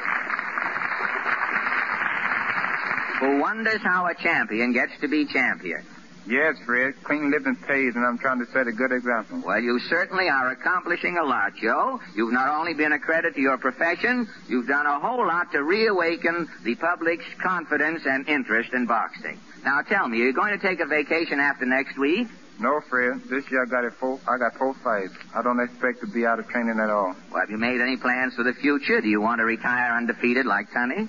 wonders how a champion gets to be champion. Yes, Fred. Clean living pays, and I'm trying to set a good example. Well, you certainly are accomplishing a lot, Joe. You've not only been a credit to your profession, you've done a whole lot to reawaken the public's confidence and interest in boxing. Now, tell me, are you going to take a vacation after next week? No, Fred. This year I got 4 fights. I don't expect to be out of training at all. Well, have you made any plans for the future? Do you want to retire undefeated like Tunney?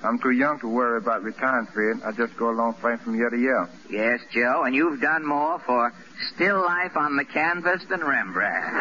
I'm too young to worry about retiring, Fred. I just go along fighting from year to year. Yes, Joe, and you've done more for still life on the canvas than Rembrandt.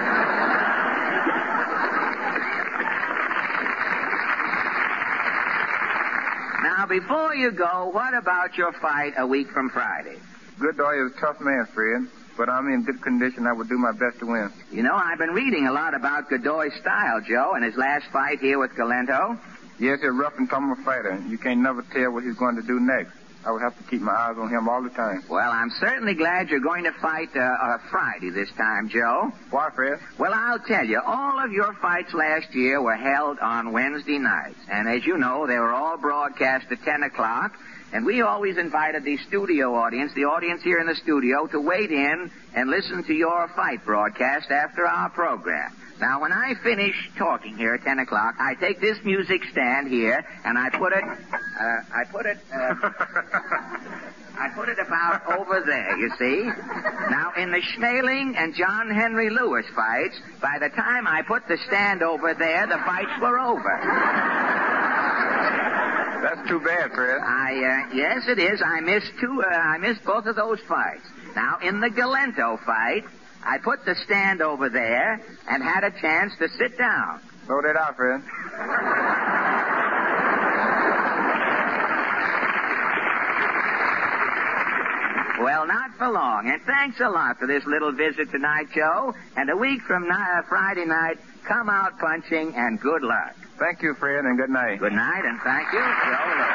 Now, before you go, what about your fight a week from Friday? Goodboy is a tough man, Fred, but I'm in good condition. I would do my best to win. You know, I've been reading a lot about Godoy's style, Joe, and his last fight here with Galento. Yes, he's a rough and tumble fighter. You can't never tell what he's going to do next. I would have to keep my eyes on him all the time. Well, I'm certainly glad you're going to fight Friday this time, Joe. Why, Fred? Well, I'll tell you, all of your fights last year were held on Wednesday nights. And as you know, they were all broadcast at 10 o'clock. And we always invited the studio audience, the audience here in the studio, to wait in and listen to your fight broadcast after our program. Now, when I finish talking here at 10 o'clock, I take this music stand here and I put it about over there, you see. Now, in the Schmeling and John Henry Lewis fights, by the time I put the stand over there, the fights were over. That's too bad, Fred. Yes, it is. I missed both of those fights. Now, in the Galento fight, I put the stand over there and had a chance to sit down. So did I, Fred. Well, not for long. And thanks a lot for this little visit tonight, Joe. And a week from Friday night, come out punching and good luck. Thank you, Fred, and good night. Good night, and thank you, Joe Lewis.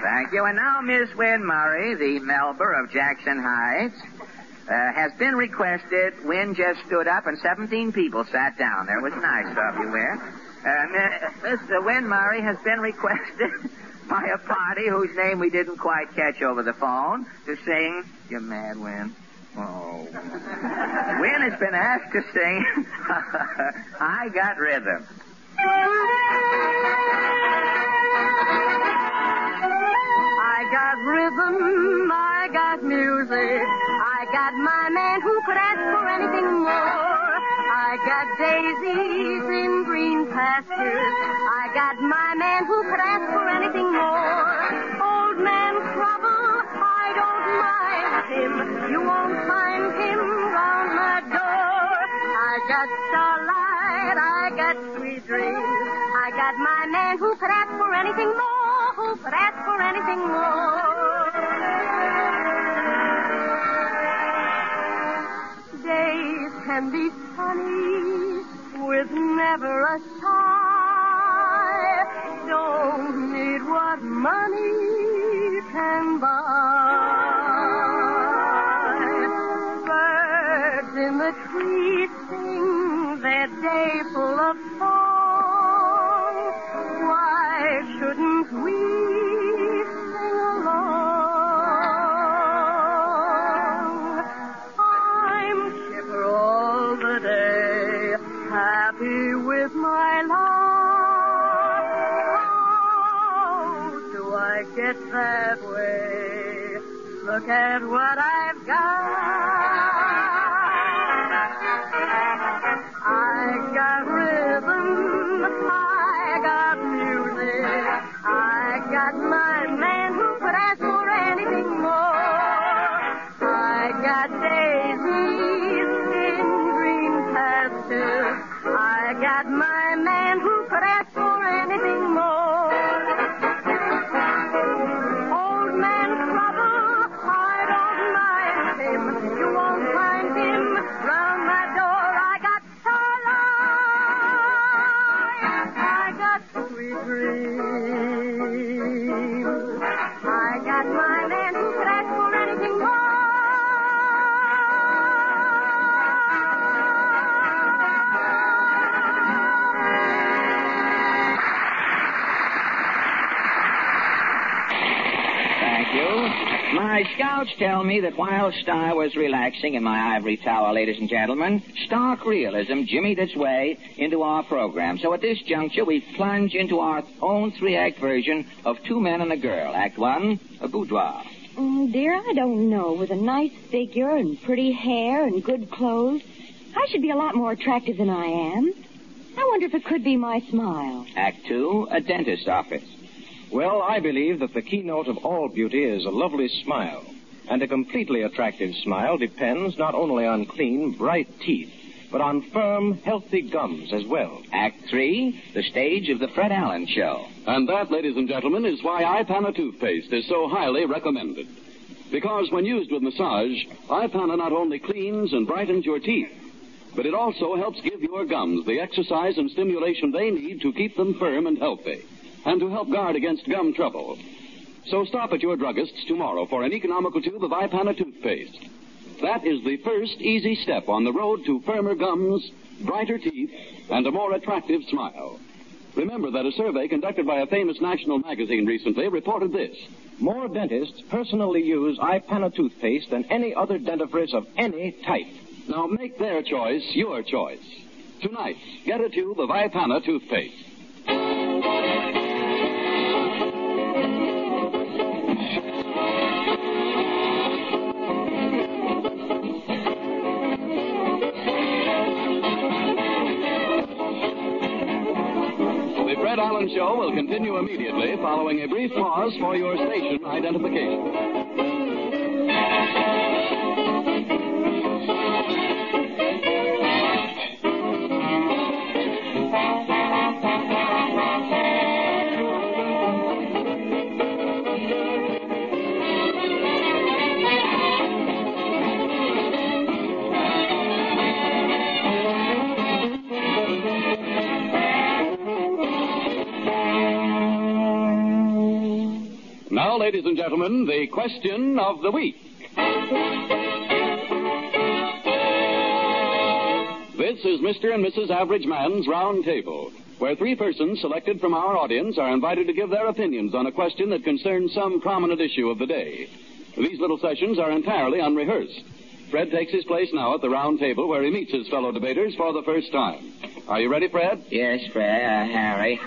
Thank you. And now Miss Wynn Murray, the Melba of Jackson Heights, has been requested. Wynn just stood up and 17 people sat down. There was nice of you, Wynn. Miss Wynn Murray has been requested by a party whose name we didn't quite catch over the phone to sing, You Mad, Wynn? Oh. Wynn has been asked to sing I Got Rhythm. I got rhythm, I got music, I got my man who could ask for anything more. I got daisies in green pastures, I got my man who could ask for anything more. Old man trouble, I don't mind him, you won't find him round my door. I got starlight, I got sweet dreams, I got my man who could ask for anything more, who could ask for anything more. Days can be sunny with never a sigh. Don't need what money can buy. Birds in the trees sing their day full of song. Why shouldn't we sing along? I'm chipper all the day, happy with my lot. How do I get that way? Look at what I've got. I got rhythm, I got music, I got my man who could ask for anything more. I got daisies in green pastures, I got my man who could ask for anything more. Old man trouble, I don't mind him, you won't find him round my door. I got starlight, I got sweet dreams, I got my man who could ask for anything more. Thank you. My scouts tell me that while Star was relaxing in my ivory tower, ladies and gentlemen, stark realism jimmied its way into our program. So at this juncture, we plunge into our own three-act version of Two Men and a Girl. Act one, a boudoir. Dear, I don't know. With a nice figure and pretty hair and good clothes, I should be a lot more attractive than I am. I wonder if it could be my smile. Act two, a dentist's office. Well, I believe that the keynote of all beauty is a lovely smile. And a completely attractive smile depends not only on clean, bright teeth, but on firm, healthy gums as well. Act three, the stage of the Fred Allen Show. And that, ladies and gentlemen, is why Ipana toothpaste is so highly recommended. Because when used with massage, Ipana not only cleans and brightens your teeth, but it also helps give your gums the exercise and stimulation they need to keep them firm and healthy, and to help guard against gum trouble. So stop at your druggist's tomorrow for an economical tube of Ipana toothpaste. That is the first easy step on the road to firmer gums, brighter teeth, and a more attractive smile. Remember that a survey conducted by a famous national magazine recently reported this. More dentists personally use Ipana toothpaste than any other dentifrice of any type. Now make their choice your choice. Tonight, get a tube of Ipana toothpaste. The Fred Allen Show will continue immediately following a brief pause for your station identification. Now, ladies and gentlemen, the question of the week. This is Mr. and Mrs. Average Man's Round Table, where three persons selected from our audience are invited to give their opinions on a question that concerns some prominent issue of the day. These little sessions are entirely unrehearsed. Fred takes his place now at the round table where he meets his fellow debaters for the first time. Are you ready, Fred? Yes, Fred, Harry.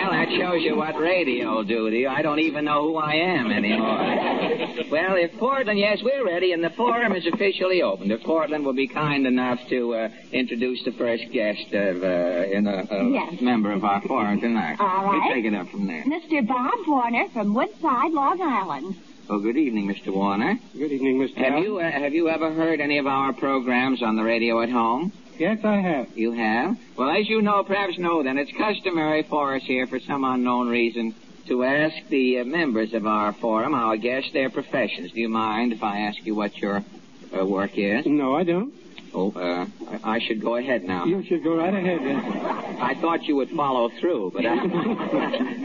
Well, that shows you what radio will do to you. I don't even know who I am anymore. Well, if Portland, yes, we're ready, and the forum is officially opened. If Portland will be kind enough to introduce the first guest of Yes. member of our forum tonight. All right. You take it up from there. Mr. Bob Warner from Woodside, Long Island. Oh, good evening, Mr. Warner. Good evening, Mr. Have you ever heard any of our programs on the radio at home? Yes, I have. You have? Well, as you know, perhaps know then, it's customary for us here, for some unknown reason, to ask the members of our forum, our guests, their professions. Do you mind if I ask you what your work is? No, I don't. Oh, I should go ahead now. You should go right ahead, then. I thought you would follow through, but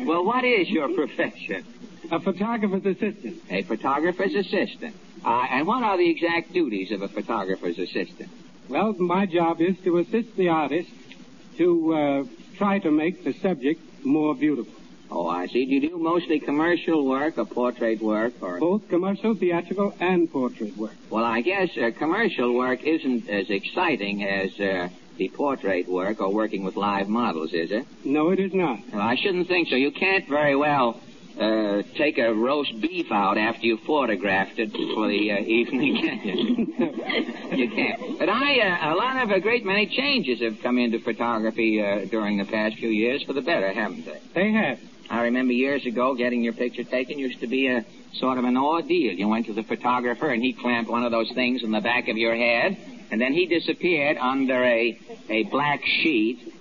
well, what is your profession? A photographer's assistant. A photographer's assistant. And what are the exact duties of a photographer's assistant? Well, my job is to assist the artist to try to make the subject more beautiful. Oh, I see. Do you do mostly commercial work or portrait work? Or both commercial, theatrical, and portrait work. Well, I guess commercial work isn't as exciting as the portrait work or working with live models, is it? No, it is not. Well, I shouldn't think so. You can't very well take a roast beef out after you photographed it for the evening, can you? You can't. But a great many changes have come into photography during the past few years for the better, haven't they? They have. I remember years ago getting your picture taken used to be a sort of an ordeal. You went to the photographer and he clamped one of those things in the back of your head, and then he disappeared under a black sheet,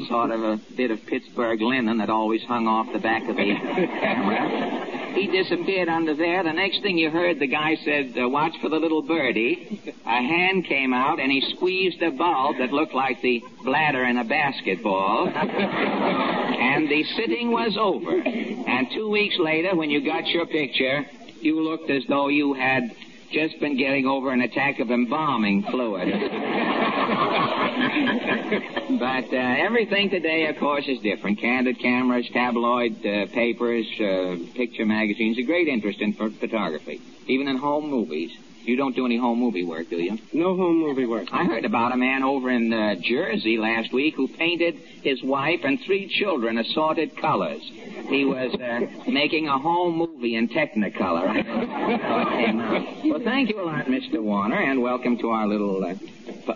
sort of a bit of Pittsburgh linen that always hung off the back of the camera. He disappeared under there. The next thing you heard, the guy said, watch for the little birdie. A hand came out, and he squeezed a bulb that looked like the bladder in a basketball. And the sitting was over. And 2 weeks later, when you got your picture, you looked as though you had just been getting over an attack of embalming fluid. But everything today, of course, is different. Candid cameras, tabloid papers, picture magazines, a great interest in photography, even in home movies. You don't do any home movie work, do you? No home movie work. I heard about a man over in Jersey last week who painted his wife and 3 children assorted colors. He was making a home movie in Technicolor. Well, thank you a lot, Mr. Warner, and welcome to our little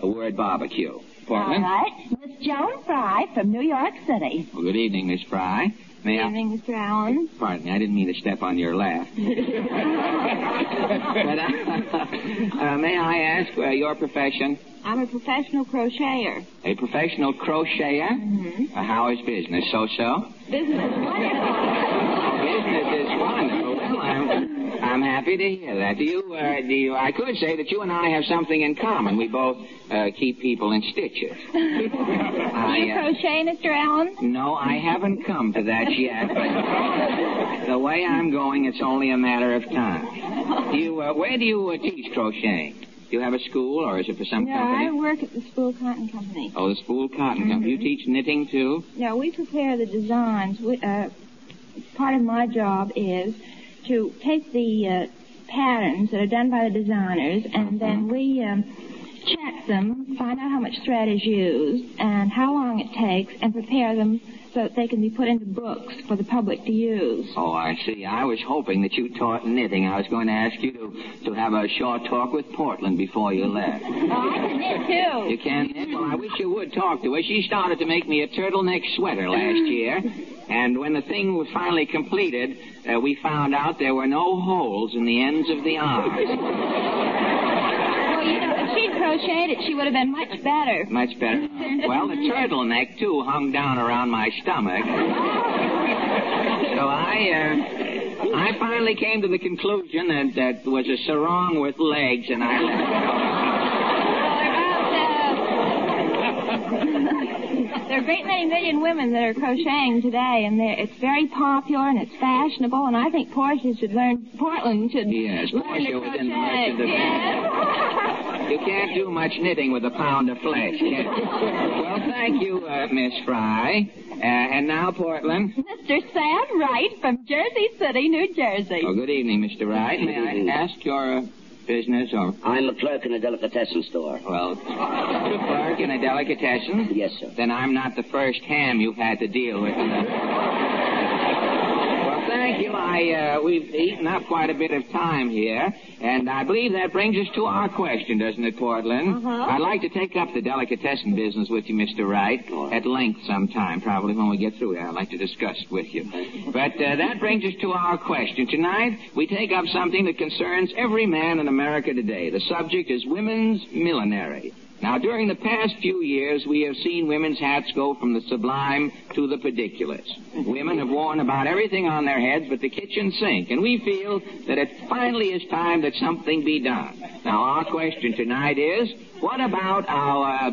word barbecue. Portland? All right. Miss Joan Fry from New York City. Well, good evening, Miss Fry. Good evening, Mr. Allen. Pardon me, I didn't mean to step on your lap. But, may I ask your profession? I'm a professional crocheter. A professional crocheter? Mm-hmm. How is business? So-so? Business is wonderful. Business is wonderful. Well, I'm happy happy to hear that. Do you, I could say that you and I have something in common. We both keep people in stitches. Do you crochet, Mr. Allen? No, I haven't come to that yet, but the way I'm going, it's only a matter of time. Where do you teach crocheting? Do you have a school, or is it for some company? No, I work at the Spool Cotton Company. Oh, the Spool Cotton Company. You teach knitting, too? No, we prepare the designs. Part of my job is to take the patterns that are done by the designers, and then we check them, find out how much thread is used, and how long it takes, and prepare them so that they can be put into books for the public to use. Oh, I see. I was hoping that you taught knitting. I was going to ask you to have a short talk with Portland before you left. Oh, I can knit, too. You can knit? Well, I wish you would talk to her. She started to make me a turtleneck sweater last year, and when the thing was finally completed, we found out there were no holes in the ends of the arms. Well, you know, if she'd crocheted it, she would have been much better. Much better. Well, the turtleneck, too, hung down around my stomach. So I finally came to the conclusion that was a sarong with legs, and I There are a great many million women that are crocheting today, and it's very popular and it's fashionable, and I think Portland should learn to crochet. You can't do much knitting with a pound of flesh, can you? Well, thank you, Miss Fry. And now, Portland. Mr. Sam Wright from Jersey City, New Jersey. Oh, good evening, Mr. Wright. May I ask your business, or... I'm a clerk in a delicatessen store. Well, clerk in a delicatessen? Yes, sir. Then I'm not the first ham you've had to deal with. Well, thank you. We've eaten up quite a bit of time here, and I believe that brings us to our question, doesn't it, Portland? Uh-huh. I'd like to take up the delicatessen business with you, Mr. Wright, at length sometime, probably when we get through here. I'd like to discuss it with you. But that brings us to our question. Tonight, we take up something that concerns every man in America today. The subject is women's millinery. Now, during the past few years, we have seen women's hats go from the sublime to the ridiculous. Women have worn about everything on their heads but the kitchen sink, and we feel that it finally is time that something be done. Now, our question tonight is, what about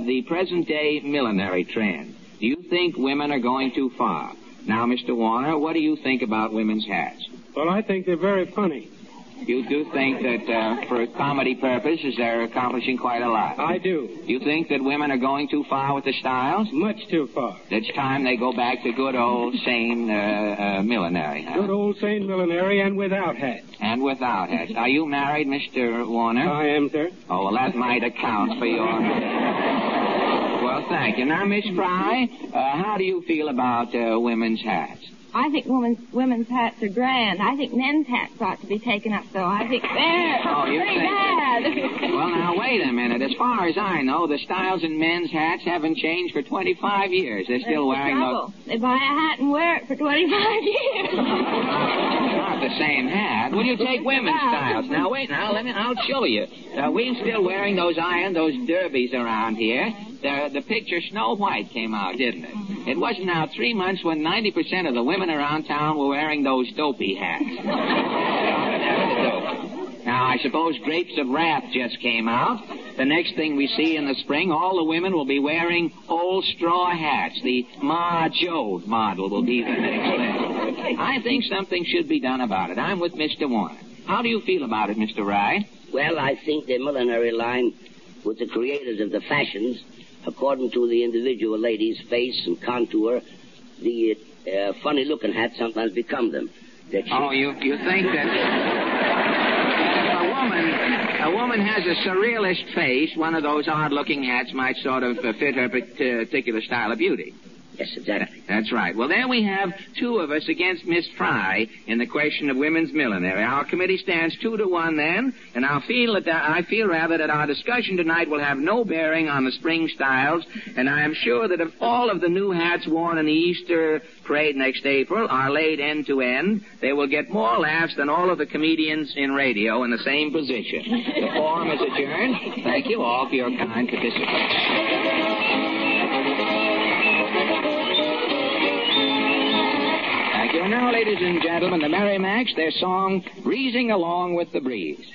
the present-day millinery trend? Do you think women are going too far? Now, Mr. Warner, what do you think about women's hats? Well, I think they're very funny. You do think that for comedy purposes they're accomplishing quite a lot? I do. You think that women are going too far with the styles? Much too far. It's time they go back to good old sane millinery. Huh? Good old sane millinery and without hats. And without hats. Are you married, Mr. Warner? I am, sir. Oh, well, that might account for your... Well, thank you. Now, Miss Fry, how do you feel about women's hats? I think women's hats are grand. I think men's hats ought to be taken up, though. I think they're pretty bad. Well, now, wait a minute. As far as I know, the styles in men's hats haven't changed for 25 years. They're still wearing those... They buy a hat and wear it for 25 years. Not the same hat. Will you take women's styles? Now, wait, I'll show you. We're still wearing those derbies around here. The picture Snow White came out, didn't it? It wasn't now 3 months when 90% of the women around town were wearing those dopey hats. Now, I suppose Grapes of Wrath just came out. The next thing we see in the spring, all the women will be wearing old straw hats. The Ma Joe model will be the next thing. I think something should be done about it. I'm with Mr. Warner. How do you feel about it, Mr. Wright? Well, I think the millinery line with the creators of the fashions, according to the individual lady's face and contour, the funny-looking hats sometimes become them. Oh, you think that a woman has a surrealist face, one of those odd-looking hats might sort of fit her particular style of beauty. Yes, exactly. That's right. Well, there we have two of us against Miss Fry in the question of women's millinery. Our committee stands 2-1 then, and I feel that our discussion tonight will have no bearing on the spring styles, and I am sure that if all of the new hats worn in the Easter parade next April are laid end to end, they will get more laughs than all of the comedians in radio in the same position. The forum is adjourned. Thank you all for your kind participation. Thank you. And now, ladies and gentlemen, the Merrimacs, their song, Breezing Along with the Breeze.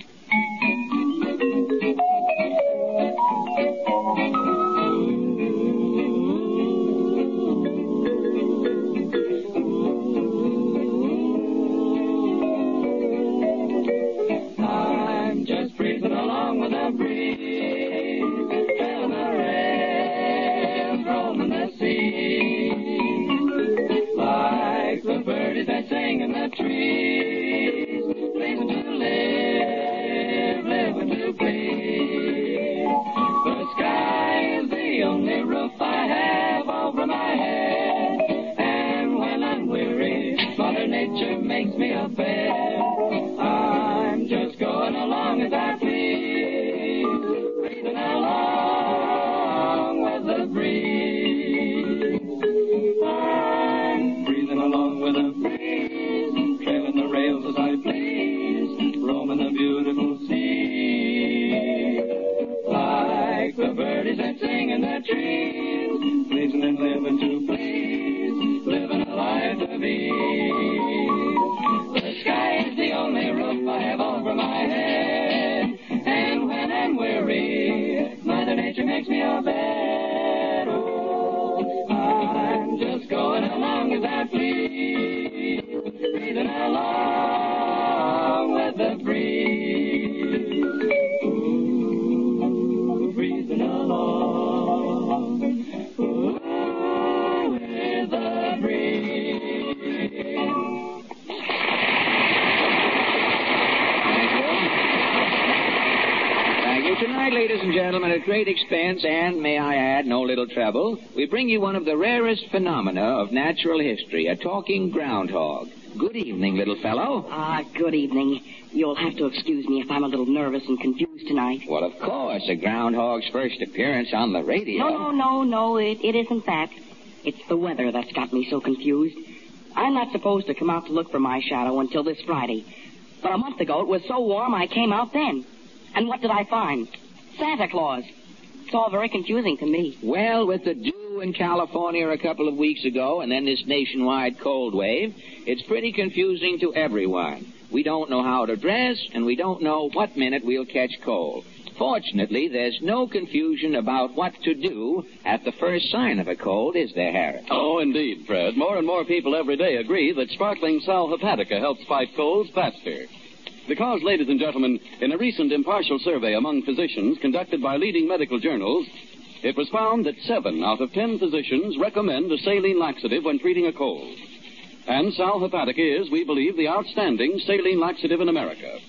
I'm just breezing along with the breeze, feeling the rain, roaming the sea. Like the birdies that sing in the trees, pleasing to live, living to please. The sky is the only roof I have over my head, and when I'm weary, Mother Nature makes me a bed. I'm just going along as I please, breathing along with the breeze. I'm breathing along with the breeze, trailing the rails as I please, roaming the beautiful sea. Like the birdies that sing in the trees, pleasing and living to please, living a life to be. The sky is the only roof I have over my head, and when I'm weary, Mother Nature makes me a bed. Oh, I'm just going along as I please, breathing along with the breeze. Ooh, breathing along with the breeze. Thank you. Tonight, ladies and gentlemen, at great expense and, may I add, no little trouble, we bring you one of the rarest phenomena of natural history, a talking groundhog. Good evening, little fellow. Good evening. You'll have to excuse me if I'm a little nervous and confused tonight. Well, of course, a groundhog's first appearance on the radio. No, it isn't that. It's the weather that's got me so confused. I'm not supposed to come out to look for my shadow until this Friday. But a month ago, it was so warm I came out then. And what did I find? Santa Claus. It's all very confusing to me. Well, with the dew in California a couple of weeks ago and then this nationwide cold wave, it's pretty confusing to everyone. We don't know how to dress, and we don't know what minute we'll catch cold. Fortunately, there's no confusion about what to do at the first sign of a cold, is there, Harry? Oh, indeed, Fred. More and more people every day agree that sparkling Sal Hepatica helps fight colds faster. Because, ladies and gentlemen, in a recent impartial survey among physicians conducted by leading medical journals, it was found that 7 out of 10 physicians recommend a saline laxative when treating a cold. And Sal Hepatica is, we believe, the outstanding saline laxative in America.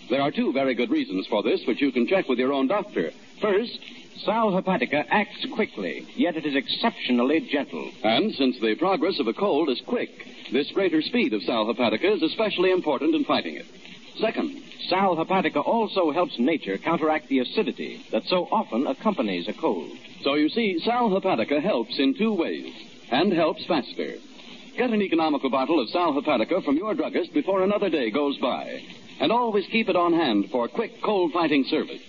There are 2 very good reasons for this, which you can check with your own doctor. First, Sal Hepatica acts quickly, yet it is exceptionally gentle. And since the progress of a cold is quick, this greater speed of Sal Hepatica is especially important in fighting it. Second, Sal Hepatica also helps nature counteract the acidity that so often accompanies a cold. So you see, Sal Hepatica helps in 2 ways, and helps faster. Get an economical bottle of Sal Hepatica from your druggist before another day goes by, and always keep it on hand for quick cold-fighting service.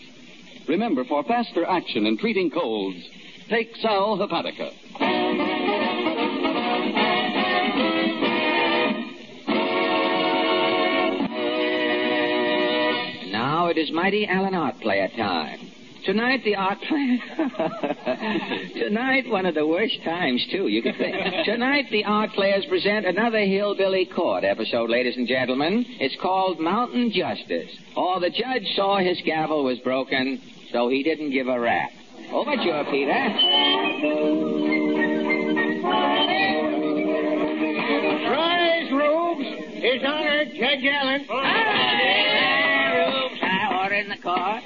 Remember, for faster action in treating colds, take Sal Hepatica. Now it is mighty Allen Art Player time. Tonight, the art player... Tonight, one of the worst times, too, you can think. Tonight, the art players present another Hillbilly Court episode, ladies and gentlemen. It's called Mountain Justice. Oh, the judge saw his gavel was broken, so he didn't give a rap. Overture, Peter. Rise, Robes. His Honor, Judge Allen.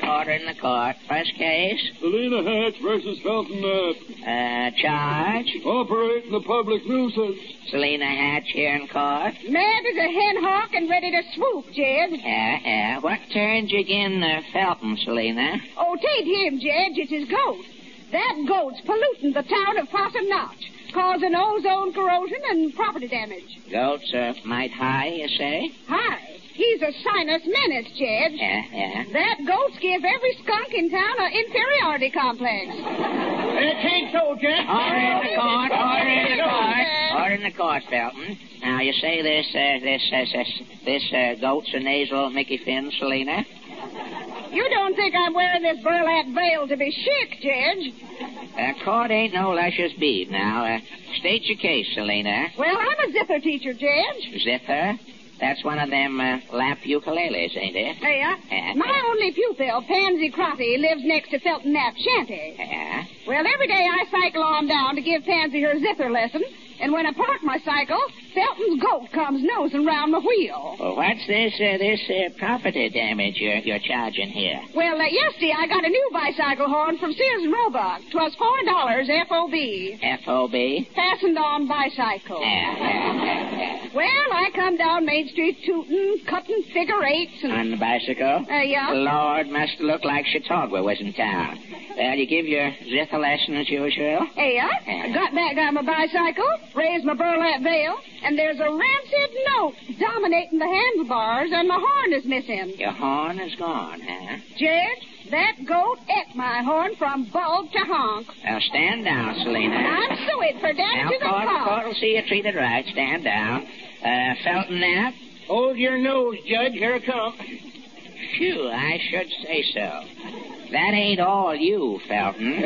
Order in the court. First case. Selina Hatch versus Felton Knapp. Charge. Operating the public nuisance. Selina Hatch here in court. Mad as a hen hawk and ready to swoop, Jed. Yeah. What turns you agin Felton, Selina? Oh, 'tain't him, Jed. It's his goat. That goat's polluting the town of Possum Notch, causing ozone corrosion and property damage. Goats are might high, you say? High. He's a sinus menace, Judge. Yeah. That goat's give every skunk in town an inferiority complex. It ain't so, Judge. Order in the court. Order in the court. Order in the court, Felton. Now, you say this goat's a nasal Mickey Finn, Selina? You don't think I'm wearing this burlap veil to be chic, Judge? Court ain't no luscious bead now. State your case, Selina. Well, I'm a zither teacher, Judge. Zither? That's one of them lap ukuleles, ain't it? Yeah. My only pupil, Pansy Crotty, lives next to Felton Knapp's shanty. Yeah. Well, every day I cycle on down to give Pansy her zither lesson, and when I park my cycle, Felton's goat comes nosing round the wheel. Well, what's this property damage you're charging here? Well, yesterday I got a new bicycle horn from Sears and Roebuck. 'Twas $4 FOB. FOB? Fastened on bicycle. Yeah. Well, I come down Main Street tooting, cutting figure eights and... On the bicycle? Yeah. Lord, must look like Chautauqua was in town. Well, you give your zither lesson as usual? Yeah. I got back on my bicycle, raised my burlap veil, and there's a rancid note dominating the handlebars, and my horn is missing. Your horn is gone, huh? Judge, that goat ate my horn from bulb to honk. Now, stand down, Selina. I'm suing for damage to the court will see you treated right. Stand down. Felton Knapp? Hold your nose, Judge. Here it comes. Phew, I should say so. That ain't all you, Felton.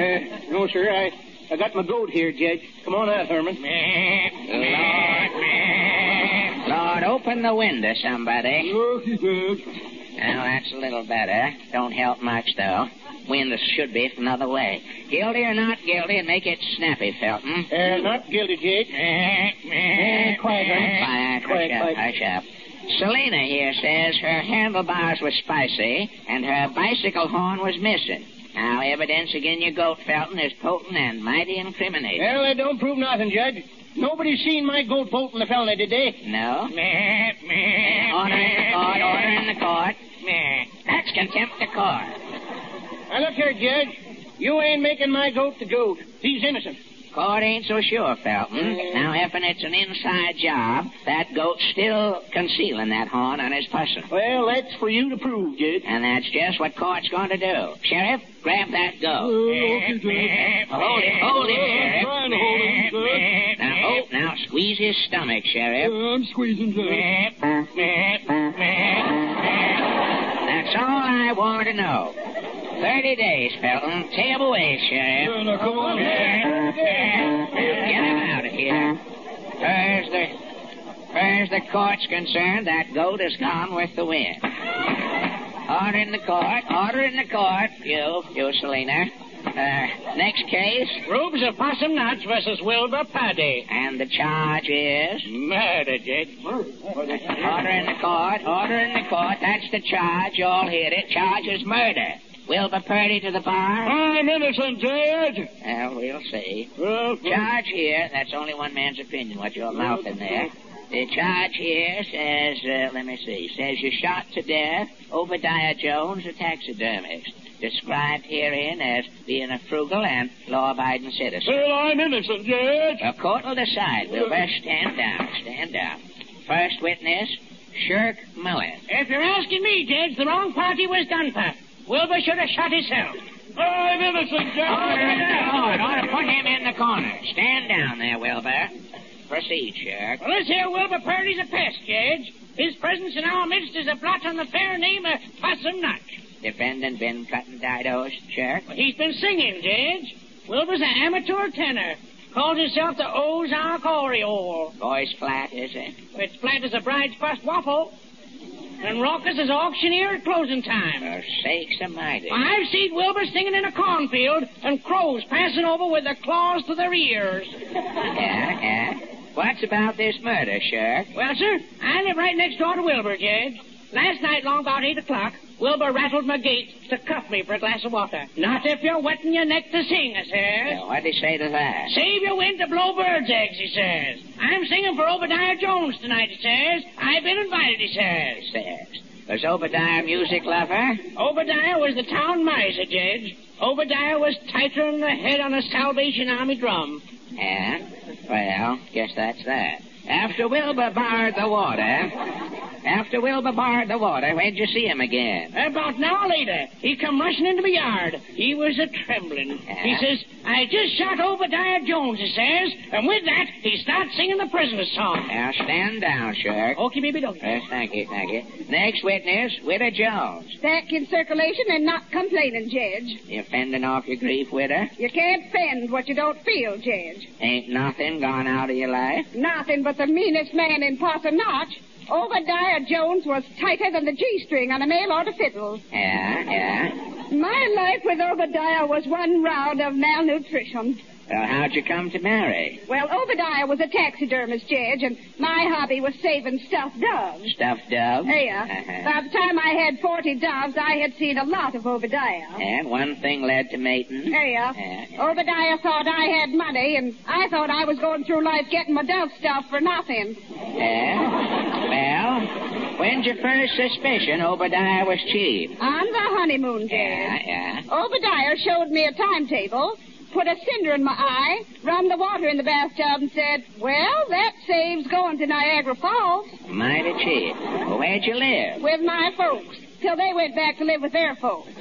No, sir. I got my goat here, Judge. Come on out, Herman. Lord, open the window, somebody. Okay, Judge. Now, that's a little better. Don't help much, though. Wind should be from another way. Guilty or not guilty, and make it snappy, Felton. Not guilty, Judge. Quiet, Herman. Quiet. Hush up. Selina here says her handlebars were spicy and her bicycle horn was missing. Now, evidence against your goat, Felton, is potent and mighty incriminating. Well, that don't prove nothing, Judge. Nobody's seen my goat bolting the felony, did they? No. Order in the court. That's contempt of court. Now, look here, Judge. You ain't making my goat the goat. He's innocent. Court ain't so sure, Felton. Now, if it's an inside job, that goat's still concealing that horn on his person. Well, that's for you to prove, Judge. And that's just what court's going to do. Sheriff, grab that goat. Okay, Judge. Hold it, Sheriff. I'm trying to hold him, Judge. Now, squeeze his stomach, Sheriff. I'm squeezing, Judge. That's all I want to know. 30 days, Felton. Take him away, Sheriff. Yeah, now, come on. Get him out of here. As the court's concerned, that goat has gone with the wind. Order in the court. You, Selina. Next case. Rubes of Possum Notch versus Wilbur Paddy. And the charge is? Murder, Judge. Order in the court. That's the charge. You all hear it. Charge is murder. Wilbur Purdy to the bar? I'm innocent, Judge. Well, we'll see. Well, Charge here, that's only one man's opinion, what you're mouthing there. The charge here says, says you shot to death Obadiah Jones, a taxidermist, described herein as being a frugal and law-abiding citizen. Well, I'm innocent, Judge. The court will decide. Wilbur, stand down. First witness, Shirk Mullen. If you're asking me, Judge, the wrong party was done for. Wilbur should have shot himself. I'm innocent, Judge. Order, put him in the corner. Stand down there, Wilbur. Proceed, Sheriff. Well, this here Wilbur Purdy's a pest, Judge. His presence in our midst is a blot on the fair name of Possum Notch. Defendant been cutting didos, Sheriff? Well, he's been singing, Judge. Wilbur's an amateur tenor. Calls himself the Ozark Oriole. Voice flat, is it? It's flat as a bride's first waffle. And raucous as auctioneer at closing time. For sakes almighty. I've seen Wilbur singing in a cornfield and crows passing over with their claws to their ears. Yeah. What's about this murder, Sheriff? Well, sir, I live right next door to Wilbur, Judge. Last night, long about 8 o'clock, Wilbur rattled my gate to cuff me for a glass of water. Not if you're wetting your neck to sing, he says. Well, what'd he say to that? Save your wind to blow birds' eggs, he says. I'm singing for Obadiah Jones tonight, he says. I've been invited, he says. Was Obadiah a music lover? Obadiah was the town miser, Judge. Obadiah was tighter than the head on a Salvation Army drum. Yeah? Well, guess that's that. After Wilbur borrowed the water, After Wilbur barred the water, where'd you see him again? About an hour later, he come rushing into my yard. He was a-trembling. He says, I just shot Obadiah Jones, he says, and with that, he starts singing the prisoner's song. Now, stand down, Shirk. Okay, baby, don't. Thank you. Next witness, Widow Jones. Back in circulation and not complaining, Judge. You fending off your grief, Widow? You can't fend what you don't feel, Judge. Ain't nothing gone out of your life? Nothing but the meanest man in Possum Notch. Obadiah Jones was tighter than the G-string on a mail order fiddle. Yeah. My life with Obadiah was one round of malnutrition. Well, how'd you come to marry? Well, Obadiah was a taxidermist, Judge, and my hobby was saving stuffed doves. Stuffed doves? Yeah. By the time I had 40 doves, I had seen a lot of Obadiah. And one thing led to mating? Yeah. Obadiah thought I had money, and I thought I was going through life getting my dove stuff for nothing. Well, when's your first suspicion Obadiah was cheap? On the honeymoon, Judge. Yeah. Obadiah showed me a timetable, put a cinder in my eye, run the water in the bathtub, and said, well, that saves going to Niagara Falls. Mighty cheap. Well, where'd you live? With my folks, till they went back to live with their folks.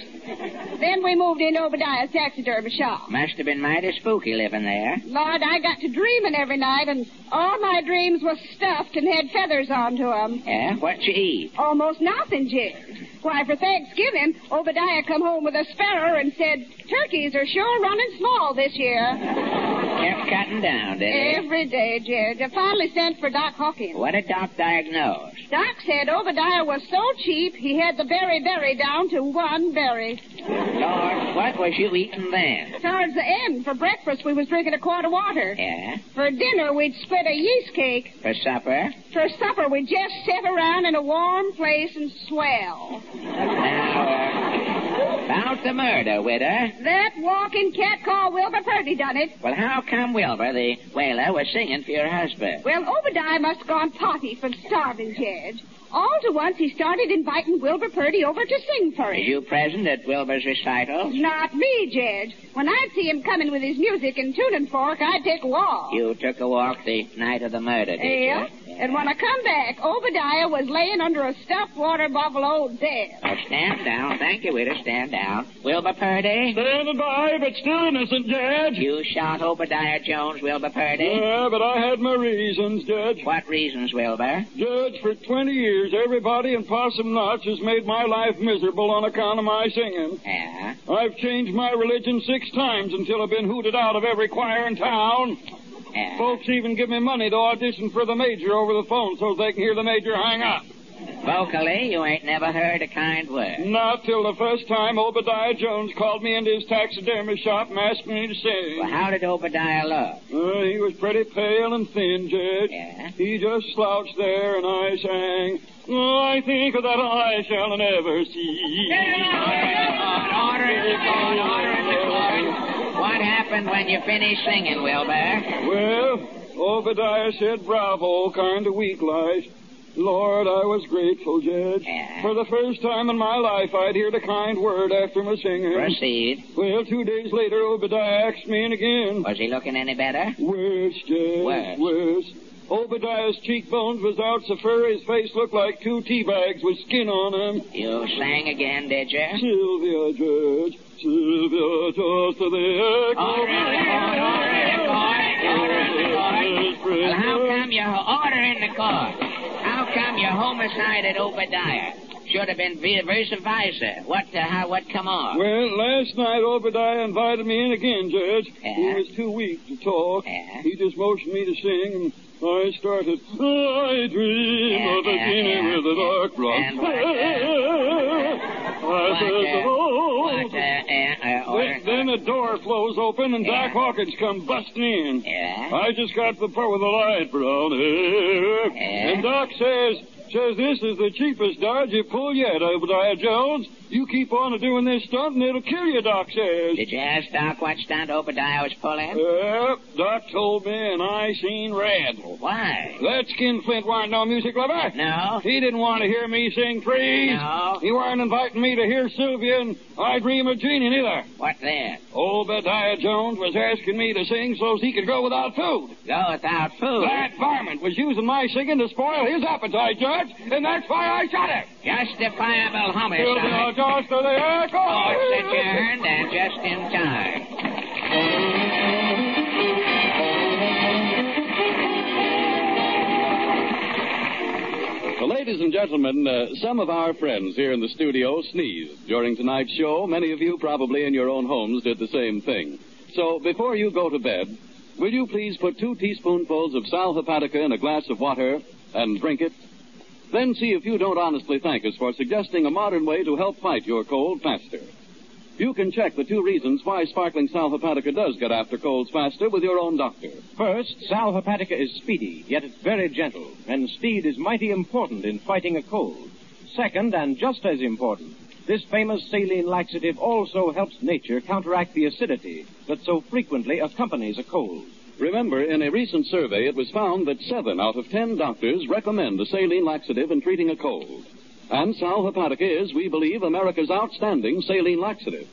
Then we moved into Obadiah's taxidermy shop. Must have been mighty spooky living there. Lord, I got to dreaming every night, and all my dreams was stuffed and had feathers onto them. Yeah? What'd you eat? Almost nothing, Jim. Why, for Thanksgiving, Obadiah come home with a sparrow and said, turkeys are sure running small this year. Kept cutting down, did he? Every day, Judge. I finally sent for Doc Hawkins. What did Doc diagnose? Doc said Obadiah was so cheap, he had the berry down to one berry. Lord, what was you eating then? Towards the end, for breakfast, we was drinking a quart of water. Yeah? For dinner, we'd split a yeast cake. For supper? For supper, we'd just sit around in a warm place and swell. Now, about the murder, Widow. That walking cat called Wilbur Purdy done it. Well, how come Wilbur, the whaler, was singing for your husband? Well, Obadiah must have gone potty from starving, Judge. All to once, he started inviting Wilbur Purdy over to sing for him. Were you present at Wilbur's recital? Not me, Judge. When I'd see him coming with his music and tuning fork, I'd take a walk. You took a walk the night of the murder, did you? Yeah. And when I come back, Obadiah was laying under a stuffed water buffalo dead. Oh, stand down. Thank you, Widow. Stand down. Wilbur Purdy? Standing by, but still innocent, Judge. You shot Obadiah Jones, Wilbur Purdy? Yeah, but I had my reasons, Judge. What reasons, Wilbur? Judge, for 20 years, everybody in Possum Notch has made my life miserable on account of my singing. Yeah? I've changed my religion 6 times until I've been hooted out of every choir in town. Yeah. Folks even give me money to audition for the major over the phone so they can hear the major hang up. Vocally, you ain't never heard a kind word. Not till the first time Obadiah Jones called me into his taxidermy shop and asked me to sing. Well, how did Obadiah look? He was pretty pale and thin, Judge. Yeah? He just slouched there and I sang, oh, I think that I shall never see. Order in the court. What happened when you finished singing, Wilbur? Well, Obadiah said bravo, kind of weak-like. Lord, I was grateful, Judge. Yeah. For the first time in my life, I'd heard a kind word after my singing. Proceed. Well, 2 days later, Obadiah asked me in again. Was he looking any better? Worse, Judge. Worse. Obadiah's cheekbones was out so fur his face looked like 2 tea bags with skin on them. You sang again, did you? Sylvia, Judge. Sylvia, just the echo. Order in the court. Well, how come you order in the court? How come you homicided Obadiah? Should have been vice versa. What come on? Well, last night Obadiah invited me in again, Judge. Yeah? He was too weak to talk. Yeah? He just motioned me to sing, and I started, I dream of a genie with a dark blonde. And then the door flows open and Doc Hawkins come busting in. Yeah? I just got to the part with the light brown hair. Yeah? And Doc says, this is the cheapest dodge you pull yet, Obadiah Jones. You keep on doing this stunt and it'll kill you, Doc says. Did you ask Doc what stunt Obadiah was pulling? Yep, Doc told me and I seen red. Why? That skinflint warn't no music lover. No. He didn't want to hear me sing Freeze. No. He weren't inviting me to hear Sylvia and I Dream of Jeannie neither. What then? Obadiah Jones was asking me to sing so's he could go without food. Go without food? That varmint was using my singing to spoil his appetite, Judge. Sarge, and that's why I shot him. Justifiable To homicide. the toss to the air, Court's adjourned, and just in time. Well, ladies and gentlemen, some of our friends here in the studio sneezed during tonight's show. Many of you probably in your own homes did the same thing. So before you go to bed, will you please put 2 teaspoonfuls of sal hepatica in a glass of water and drink it? Then see if you don't honestly thank us for suggesting a modern way to help fight your cold faster. You can check the 2 reasons why sparkling sal hepatica does get after colds faster with your own doctor. First, sal hepatica is speedy, yet it's very gentle, and speed is mighty important in fighting a cold. Second, and just as important, this famous saline laxative also helps nature counteract the acidity that so frequently accompanies a cold. Remember, in a recent survey, it was found that 7 out of 10 doctors recommend the saline laxative in treating a cold. And sal hepatica is, we believe, America's outstanding saline laxative.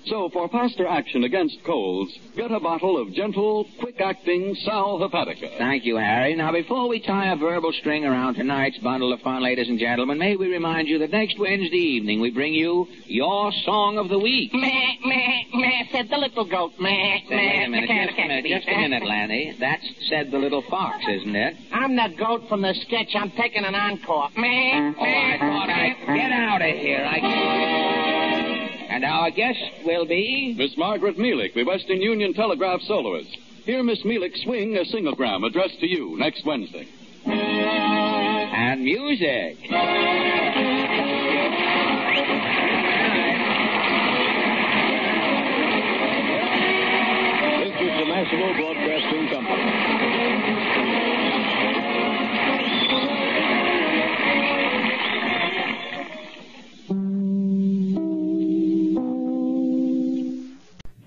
So, for faster action against colds, get a bottle of gentle, quick-acting sal hepatica. Thank you, Harry. Now, before we tie a verbal string around tonight's bundle of fun, ladies and gentlemen, may we remind you that next Wednesday evening we bring you your Song of the Week. Meh, meh, meh, said the little goat. Meh, Wait meh, a minute, just a minute, Lanny. That's Said the Little Fox, isn't it? I'm the goat from the sketch. I'm taking an encore. Meh, Oh, I thought I'd get out of here. And our guest will be... Miss Margaret Mealick, the Western Union Telegraph soloist. Hear Miss Mealick swing a singlegram addressed to you next Wednesday. And music. This is the National Broadcasting Company.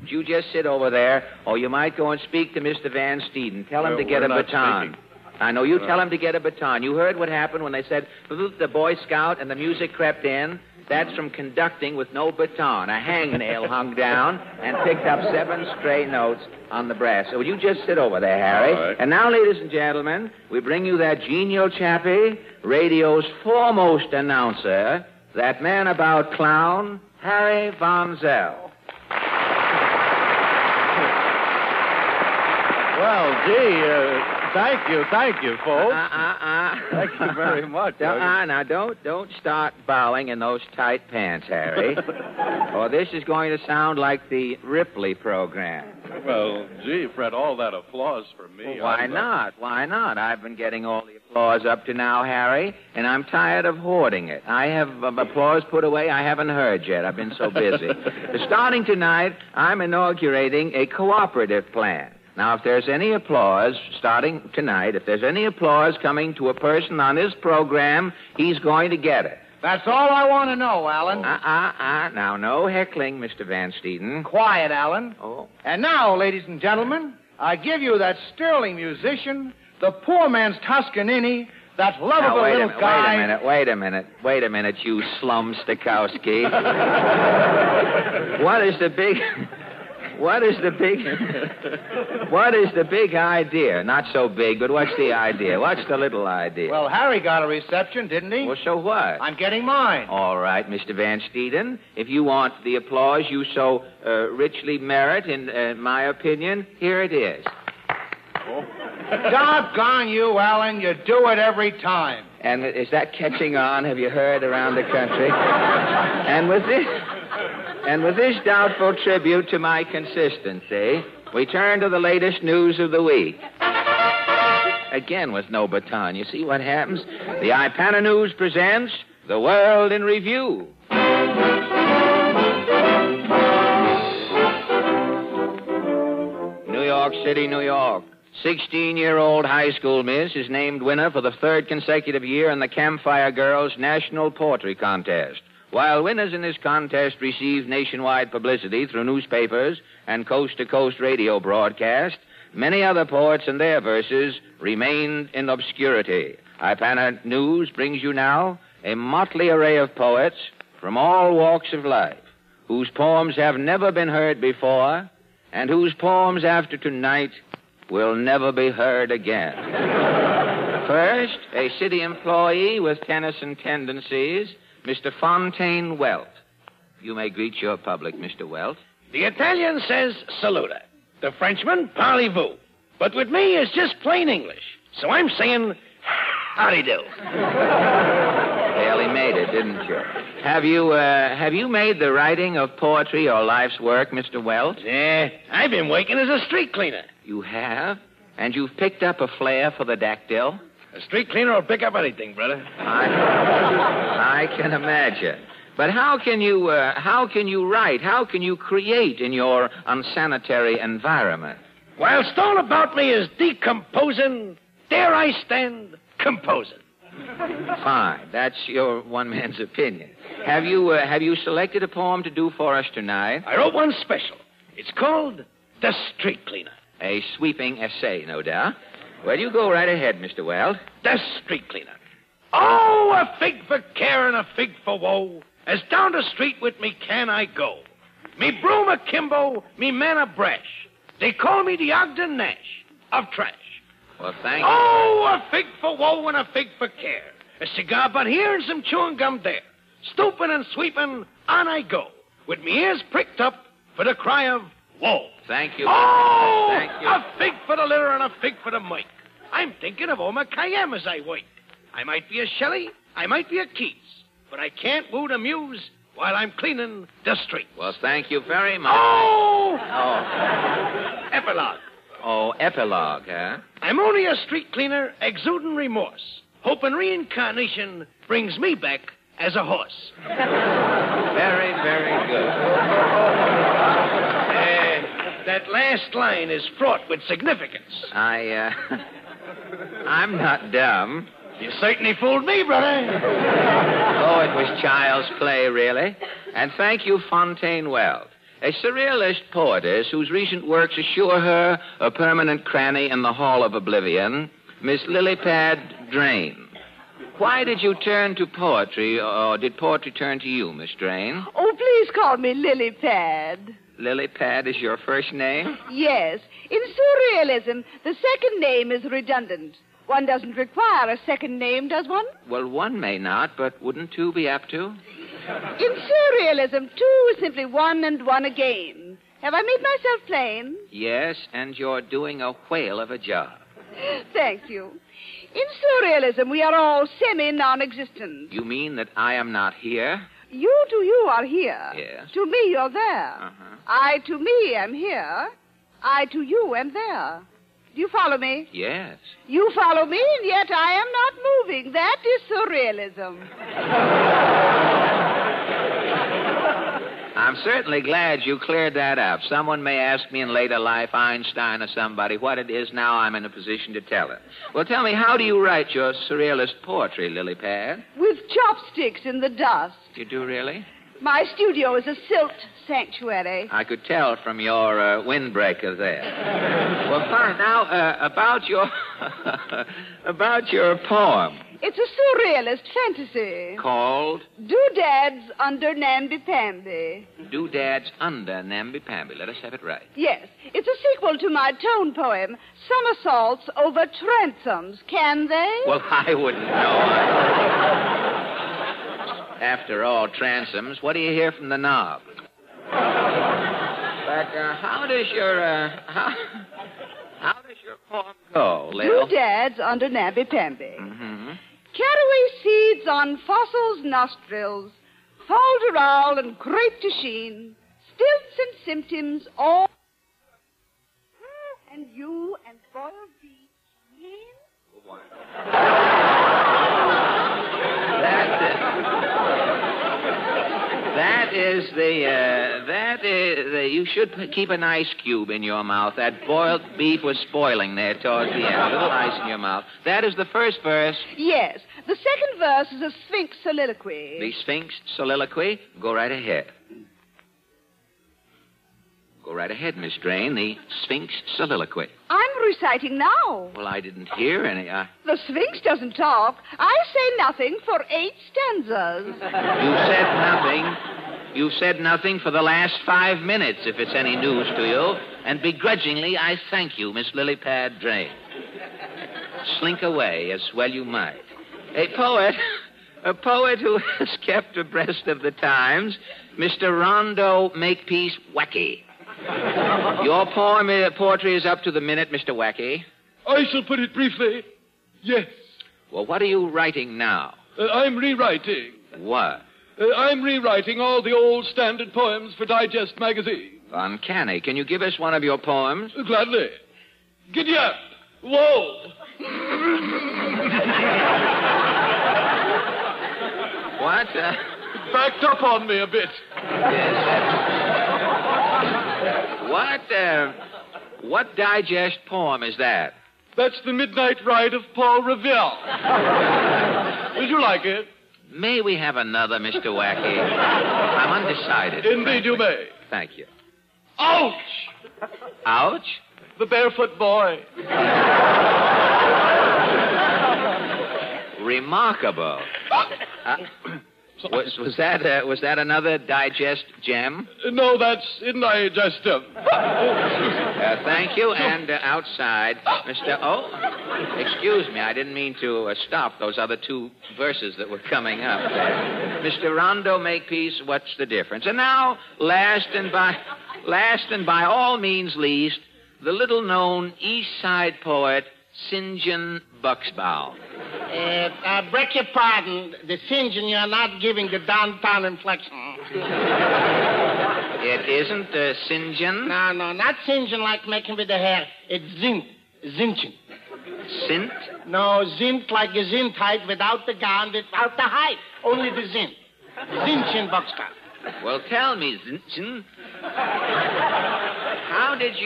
You just sit over there, or you might go and speak to Mr. Van Steeden. Tell him to get we're a not baton. speaking. I know. You tell him to get a baton. You heard what happened when they said the Boy Scout and the music crept in? That's from conducting with no baton. A hangnail hung down and picked up 7 stray notes on the brass. So would you just sit over there, Harry? All right. And now, ladies and gentlemen, we bring you that genial chappie, radio's foremost announcer, that man about clown, Harry Von Zell. Well, gee, thank you, folks. Thank you very much. Now, don't start bowing in those tight pants, Harry. Or this is going to sound like the Ripley program. Well, gee, Fred, all that applause for me. Why not? Why not? I've been getting all the applause up to now, Harry, and I'm tired of hoarding it. I have applause put away I haven't heard yet. I've been so busy. Starting tonight, I'm inaugurating a cooperative plan. Now, if there's any applause, starting tonight, if there's any applause coming to a person on this program, he's going to get it. That's all I want to know, Alan. Now, no heckling, Mr. Van Steeden. Quiet, Alan. Oh. And now, ladies and gentlemen, I give you that sterling musician, the poor man's Toscanini, that lovable Now, little guy. Wait a minute, you slum Stokowski. What is the big idea? Not so big, but what's the idea? What's the little idea? Well, Harry got a reception, didn't he? Well, so what? I'm getting mine. All right, Mr. Van Steeden. If you want the applause you so richly merit, in my opinion, here it is. Doggone you, Alan. You do it every time. And is that catching on? Have you heard around the country? And with this doubtful tribute to my consistency, we turn to the latest news of the week. Again with no baton. You see what happens? The Ipana News presents The World in Review. New York City, New York. 16-year-old high school miss is named winner for the 3rd consecutive year in the Campfire Girls National Poetry Contest. While winners in this contest receive nationwide publicity through newspapers and coast-to-coast radio broadcast, many other poets and their verses remained in obscurity. Ipana News brings you now a motley array of poets from all walks of life, whose poems have never been heard before, and whose poems after tonight will never be heard again. First, a city employee with Tennyson tendencies, Mr. Fontaine Welt. You may greet your public, Mr. Welt. The Italian says saluta. The Frenchman, parlez-vous. But with me, it's just plain English. So I'm saying, howdy do. Barely made it, didn't you? Have you made the writing of poetry your life's work, Mr. Welt? Yeah, I've been working as a street cleaner. You have? And you've picked up a flair for the dactyl? A street cleaner will pick up anything, brother. I can imagine. But how can you write? How can you create in your unsanitary environment? Whilst all about me is decomposing, there I stand, composing. Fine. That's your one man's opinion. Have you selected a poem to do for us tonight? I wrote one special. It's called The Street Cleaner. A sweeping essay, no doubt. Well, you go right ahead, Mr. Weld. The Street Cleaner. Oh, a fig for care and a fig for woe. As down the street with me can I go. Me broom akimbo, me man a brash. They call me the Ogden Nash of trash. Well, thank you. Oh, a fig for woe and a fig for care. A cigar butt here and some chewing gum there. Stooping and sweeping, on I go. With me ears pricked up for the cry of woe. Thank you. Oh, thank you. A fig for the litter and a fig for the mic. I'm thinking of Omar Khayyam as I wait. I might be a Shelley, I might be a Keats, but I can't woo the muse while I'm cleaning the street. Well, thank you very much. Oh! Epilogue. Oh, epilogue, huh? I'm only a street cleaner exuding remorse, hoping reincarnation brings me back as a horse. Very, very good. That last line is fraught with significance. I'm not dumb. You certainly fooled me, brother. Oh, it was child's play, really. And thank you, Fontaine Weld, a surrealist poetess whose recent works assure her a permanent cranny in the Hall of Oblivion, Miss Lilypad Drain. Why did you turn to poetry, or did poetry turn to you, Miss Drain? Oh, please call me Lilypad. Lilypad is your first name? Yes. In surrealism, the second name is redundant. One doesn't require a second name, does one? Well, one may not, but wouldn't two be apt to? In surrealism, two is simply one and one again. Have I made myself plain? Yes, and you're doing a whale of a job. Thank you. In surrealism, we are all semi-non-existent. You mean that I am not here? You to you are here. Yes. To me, you're there. Uh-huh. I to me am here. I to you am there. Do you follow me? Yes. You follow me, and yet I am not moving. That is surrealism. I'm certainly glad you cleared that up. Someone may ask me in later life, Einstein or somebody, what it is. Now I'm in a position to tell it. Well, tell me, how do you write your surrealist poetry, Lilypad? With chopsticks in the dust. You do, really? My studio is a silt sanctuary. I could tell from your windbreaker there. Well, fine. Now, about your poem. It's a surrealist fantasy. Called? Doodads Under Namby-Pamby. Doodads Under Namby-Pamby. Let us have it right. Yes. It's a sequel to my tone poem, Somersaults Over Transoms. Can they? Well, I wouldn't know. After all, transoms, what do you hear from the knob? But how does your poem go, Lil? Doodads Under Namby-Pamby. Mm-hmm. Caraway seeds on fossils' nostrils, falderal and crepe de chine, stilts and symptoms, all. And you and boiled beef, you should keep an ice cube in your mouth. That boiled beef was spoiling there towards the end. A little ice in your mouth. That is the first verse. Yes. The second verse is a Sphinx soliloquy. The Sphinx soliloquy? Go right ahead. Go right ahead, Miss Drain. The Sphinx soliloquy. I'm reciting now. Well, I didn't hear any. The Sphinx doesn't talk. I say nothing for 8 stanzas. You said nothing. You said nothing for the last 5 minutes, if it's any news to you. And begrudgingly, I thank you, Miss Lilypad Drain. slink away as well you might. A poet who has kept abreast of the times, Mr. Rondo Makepeace Wacky. Your poetry is up to the minute, Mr. Wacky. I shall put it briefly. Yes. Well, what are you writing now? I'm rewriting. What? I'm rewriting all the old standard poems for Digest magazine. Uncanny. Can you give us one of your poems? Gladly. Giddy up. Whoa. What? Backed up on me a bit. What Digest poem is that? That's the Midnight Ride of Paul Revere. Did you like it? May we have another, Mr. Wacky? I'm undecided. Indeed you may. Thank you. Ouch! Ouch? The barefoot boy. Remarkable. Was that another Digest gem? No, that's indigestive. Thank you. And outside, Mr. Oh, excuse me. I didn't mean to stop those other two verses that were coming up there. Mr. Rondo Makepeace, what's the difference? And now, last and by all means least, the little-known East Side poet, St. John Bucksbaum. Beg your pardon. The St. John, you're not giving the downtown inflection. It isn't St. John? No, not St. John like making with the hair. It's Zint. Zintchen. Sint? No, Zint like a Zint height without the gown, without the height. Only the Zint. Zintchen Bucksbaum. Well, tell me, Zintchen, how did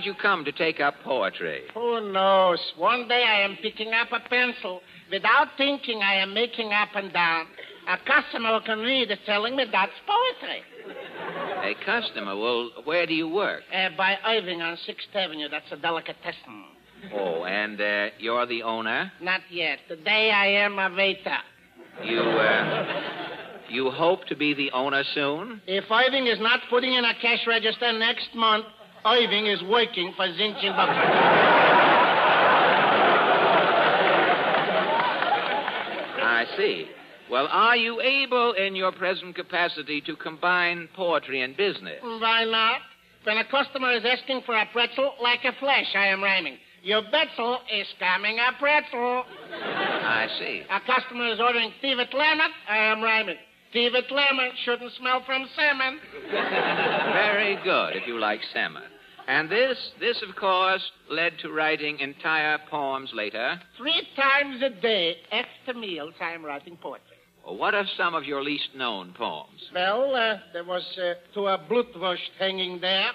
you come to take up poetry? Who knows? One day I am picking up a pencil. Without thinking, I am making up and down. A customer who can read is telling me that's poetry. A customer? Well, where do you work? By Irving on 6th Avenue. That's a delicatessen. Oh, and you're the owner? Not yet. Today I am a waiter. You hope to be the owner soon? If Irving is not putting in a cash register next month, Irving is working for Zinchin Bucksbaum. I see. Well, are you able in your present capacity to combine poetry and business? Why not? When a customer is asking for a pretzel, like a flash, I am rhyming. Your betzel is coming a pretzel. I see. A customer is ordering Thievit lemon, I am rhyming. Thievit lemon shouldn't smell from salmon. Very good, if you like salmon. And this, of course, led to writing entire poems later. 3 times a day, after meals, I am writing poetry. Well, what are some of your least known poems? Well, there was To a Blutwurst Hanging There.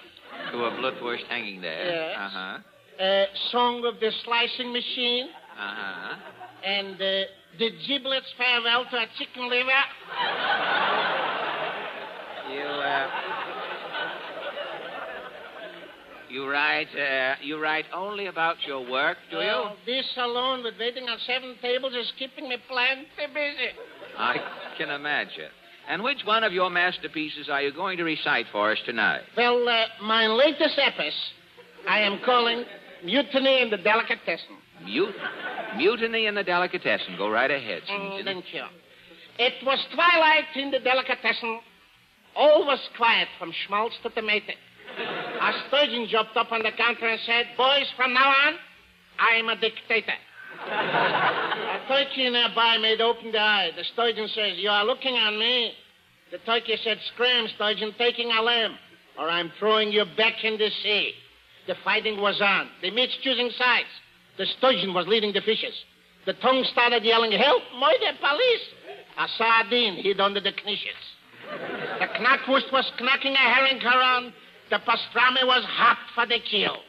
To a Blutwurst Hanging There? Yes. Uh-huh. Song of the Slicing Machine. Uh-huh. And The Giblets Farewell to a Chicken Liver. You write only about your work, do you? This alone with waiting on 7 tables is keeping me plenty busy. I can imagine. And which one of your masterpieces are you going to recite for us tonight? Well, my latest epis I am calling Mutiny in the Delicatessen. Mutiny in the Delicatessen. Go right ahead, St. Thank you. It was twilight in the Delicatessen. All was quiet from schmaltz to tomato. A sturgeon jumped up on the counter and said, "Boys, from now on, I'm a dictator." A turkey nearby made open the eye. The sturgeon says, "You are looking on me." The turkey said, "Scram, sturgeon, taking a lamb, or I'm throwing you back in the sea." The fighting was on. The meat's choosing sides. The sturgeon was leading the fishes. The tongue started yelling, "Help, murder, police!" A sardine hid under the knishes. The knackwurst was knocking a herring around. The pastrami was hot for the kill.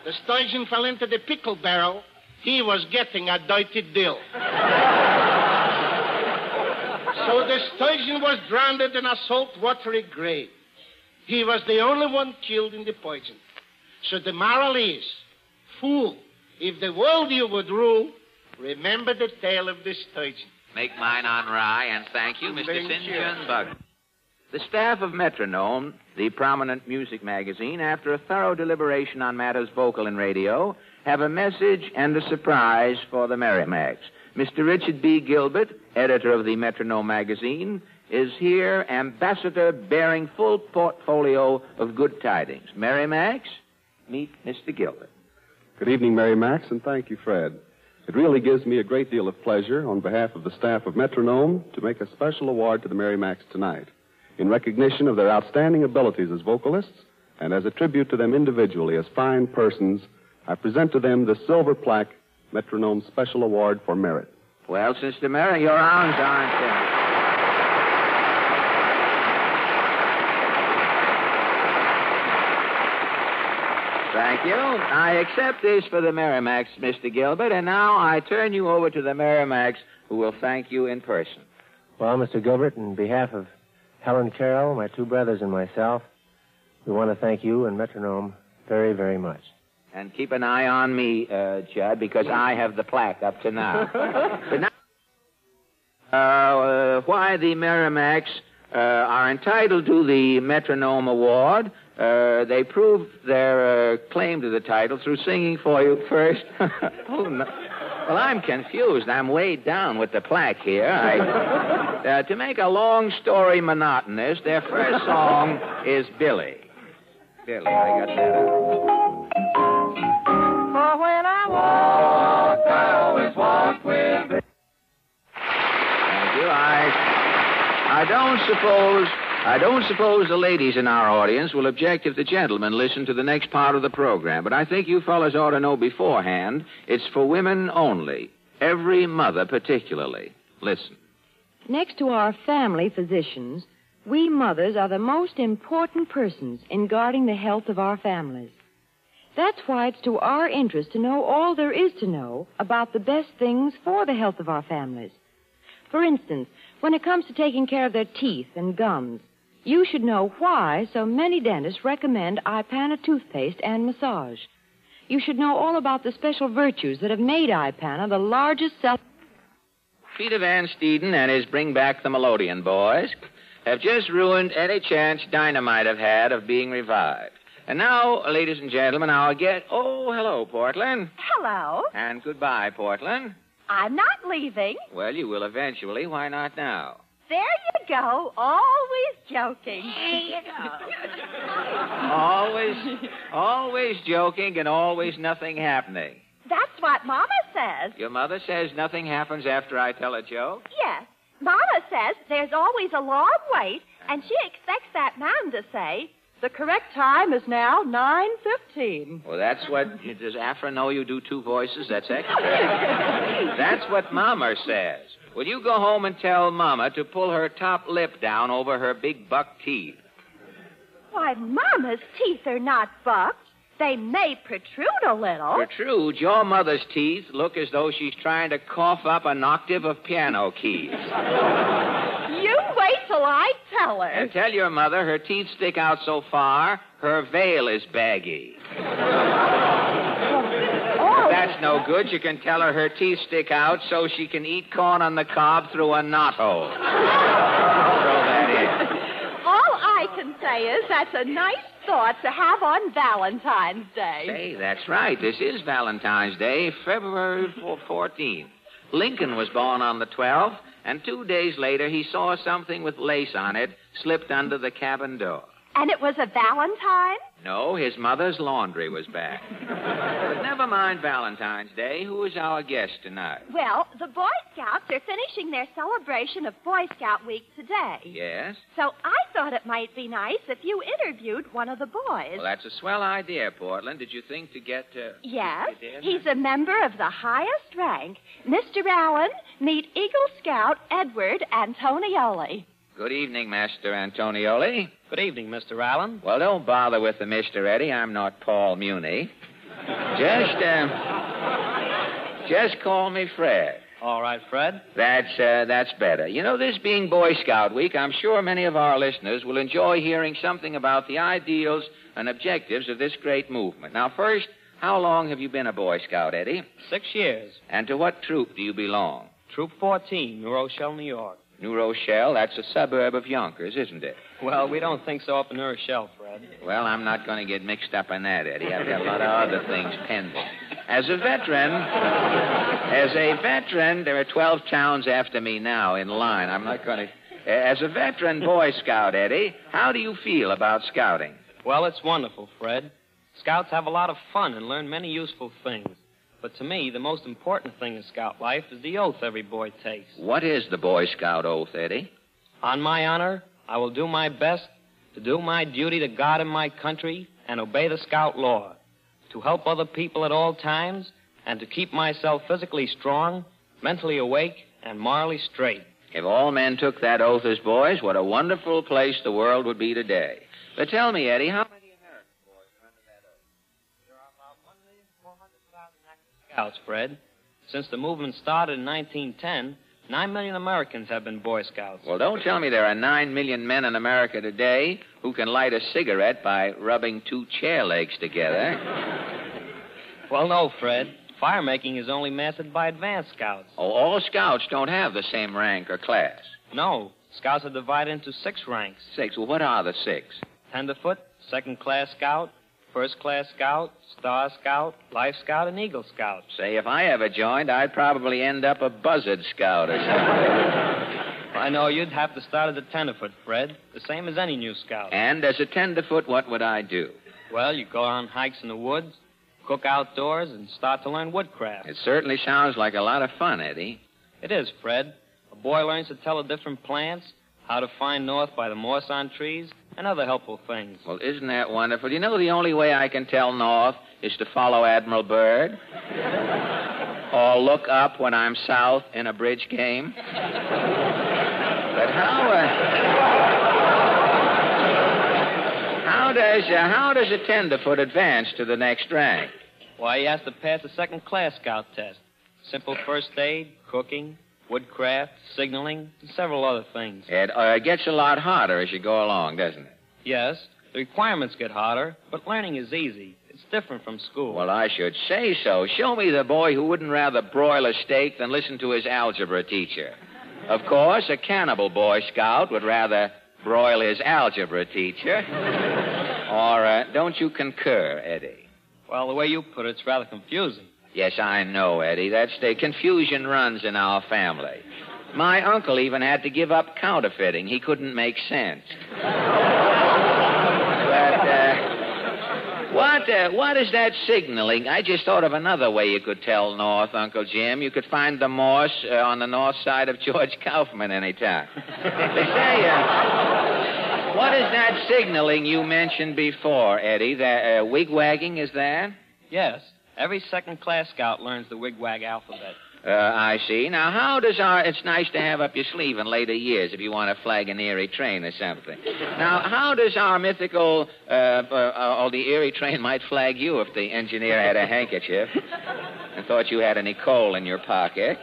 The sturgeon fell into the pickle barrel. He was getting a dirty dill. So the sturgeon was drowned in a salt-watery grave. He was the only one killed in the poison. So the moral is, fool, if the world you would rule, remember the tale of the sturgeon. Make mine on rye, and thank you, Mr. St. John Buck. The staff of Metronome, the prominent music magazine, after a thorough deliberation on matters vocal and radio, have a message and a surprise for the Merrimacs. Mr. Richard B. Gilbert, editor of the Metronome magazine, is here, ambassador bearing full portfolio of good tidings. Merrimacs, meet Mr. Gilbert. Good evening, Merrimacs, and thank you, Fred. It really gives me a great deal of pleasure on behalf of the staff of Metronome to make a special award to the Merrimacs tonight in recognition of their outstanding abilities as vocalists and as a tribute to them individually as fine persons. I present to them the silver plaque Metronome Special Award for Merit. Well, Sister Mary, your arms aren't Thank you. I accept this for the Merrimacs, Mr. Gilbert, and now I turn you over to the Merrimacs, who will thank you in person. Well, Mr. Gilbert, on behalf of Helen Carroll, my two brothers, and myself, we want to thank you and Metronome very, very much. And keep an eye on me, Judd, because I have the plaque up to now. But now, why the Merrimacs are entitled to the Metronome Award, they proved their claim to the title through singing for you first. Oh, no. Well, I'm confused. I'm weighed down with the plaque here. To make a long story monotonous, their first song is Billy. Billy, I got that out. For when I walk, I always walk with it. Thank you. I don't suppose the ladies in our audience will object if the gentlemen listen to the next part of the program, but I think you fellas ought to know beforehand it's for women only. Every mother particularly. Listen. Next to our family physicians, we mothers are the most important persons in guarding the health of our families. That's why it's to our interest to know all there is to know about the best things for the health of our families. For instance, when it comes to taking care of their teeth and gums, you should know why so many dentists recommend Ipana toothpaste and massage. You should know all about the special virtues that have made Ipana the largest seller. Peter Van Steeden and his Bring Back the Melodeon boys have just ruined any chance Dynamite have had of being revived. And now, ladies and gentlemen, I'll get... Oh, hello, Portland. Hello. And goodbye, Portland. I'm not leaving. Well, you will eventually. Why not now? There you go. Always joking. There you go. Always joking and always nothing happening. That's what Mama says. Your mother says nothing happens after I tell a joke? Yes. Mama says there's always a long wait, and she expects that man to say, the correct time is now 9:15. Well, that's what... Does Afra know you do two voices? That's extra. That's what Mama says. Will you go home and tell Mama to pull her top lip down over her big buck teeth? Why, Mama's teeth are not bucked. They may protrude a little. Protrude? Your mother's teeth look as though she's trying to cough up an octave of piano keys. You wait till I tell her. And tell your mother her teeth stick out so far, her veil is baggy. If that's no good, you can tell her teeth stick out so she can eat corn on the cob through a knothole. Throw that in. All I can say is that's a nice thought to have on Valentine's Day. Hey, that's right. This is Valentine's Day, February 14th. Lincoln was born on the 12th, and 2 days later he saw something with lace on it slipped under the cabin door. And it was a Valentine? No, his mother's laundry was back. But never mind Valentine's Day. Who is our guest tonight? Well, the Boy Scouts are finishing their celebration of Boy Scout Week today. Yes? So I thought it might be nice if you interviewed one of the boys. Well, that's a swell idea, Portland. Did you think to get... Yes. He's a member of the highest rank. Mr. Allen, meet Eagle Scout Edward Antonioli. Good evening, Master Antonioli. Good evening, Mr. Allen. Well, don't bother with the Mr. Eddie. I'm not Paul Muni. Just call me Fred. All right, Fred. That's better. You know, this being Boy Scout Week, I'm sure many of our listeners will enjoy hearing something about the ideals and objectives of this great movement. Now, first, how long have you been a Boy Scout, Eddie? 6 years. And to what troop do you belong? Troop 14, New Rochelle, New York. New Rochelle, that's a suburb of Yonkers, isn't it? Well, we don't think so up in New Rochelle, Fred. Well, I'm not going to get mixed up in that, Eddie. I've got a lot of other things pending. As a veteran, there are 12 towns after me now in line. I'm not going to... As a veteran Boy Scout, Eddie, how do you feel about scouting? Well, it's wonderful, Fred. Scouts have a lot of fun and learn many useful things. But to me, the most important thing in Scout life is the oath every boy takes. What is the Boy Scout oath, Eddie? On my honor, I will do my best to do my duty to God and my country and obey the Scout law, to help other people at all times, and to keep myself physically strong, mentally awake, and morally straight. If all men took that oath as boys, what a wonderful place the world would be today. But tell me, Eddie, how many American boys are under that oath? There are about 1,400,000 active Scouts, Fred. Since the movement started in 1910, 9 million Americans have been Boy Scouts. Well, don't tell me there are 9 million men in America today who can light a cigarette by rubbing two chair legs together. Well, no, Fred. Fire making is only mastered by advanced Scouts. Oh, all Scouts don't have the same rank or class. No. Scouts are divided into 6 ranks. 6? Well, what are the 6? Tenderfoot, second-class Scout, first-class Scout, Star Scout, Life Scout, and Eagle Scout. Say, if I ever joined, I'd probably end up a Buzzard Scout or something. I know you'd have to start as a tenderfoot, Fred, the same as any new Scout. And as a tenderfoot, what would I do? Well, you go on hikes in the woods, cook outdoors, and start to learn woodcraft. It certainly sounds like a lot of fun, Eddie. It is, Fred. A boy learns to tell the different plants, how to find north by the moss on trees, and other helpful things. Well, isn't that wonderful? You know the only way I can tell north is to follow Admiral Byrd? Or look up when I'm south in a bridge game? But how does a tenderfoot advance to the next rank? Why, he has to pass the second-class Scout test. Simple first aid, cooking, woodcraft, signaling, and several other things. It gets a lot harder as you go along, doesn't it? Yes. The requirements get harder, but learning is easy. It's different from school. Well, I should say so. Show me the boy who wouldn't rather broil a steak than listen to his algebra teacher. Of course, a cannibal Boy Scout would rather broil his algebra teacher. Or don't you concur, Eddie? Well, the way you put it, it's rather confusing. Yes, I know, Eddie. That's the confusion runs in our family. My uncle even had to give up counterfeiting. He couldn't make sense. But what is that signaling? I just thought of another way you could tell north, Uncle Jim. You could find the Morse on the north side of George Kaufman anytime. They say, what is that signaling you mentioned before, Eddie? The wigwagging, is that? Yes. Every second-class Scout learns the wigwag alphabet. I see. Now, how does it's nice to have up your sleeve in later years if you want to flag an Erie train or something. Now, how does our mythical, the Erie train might flag you if the engineer had a handkerchief and thought you had any coal in your pocket.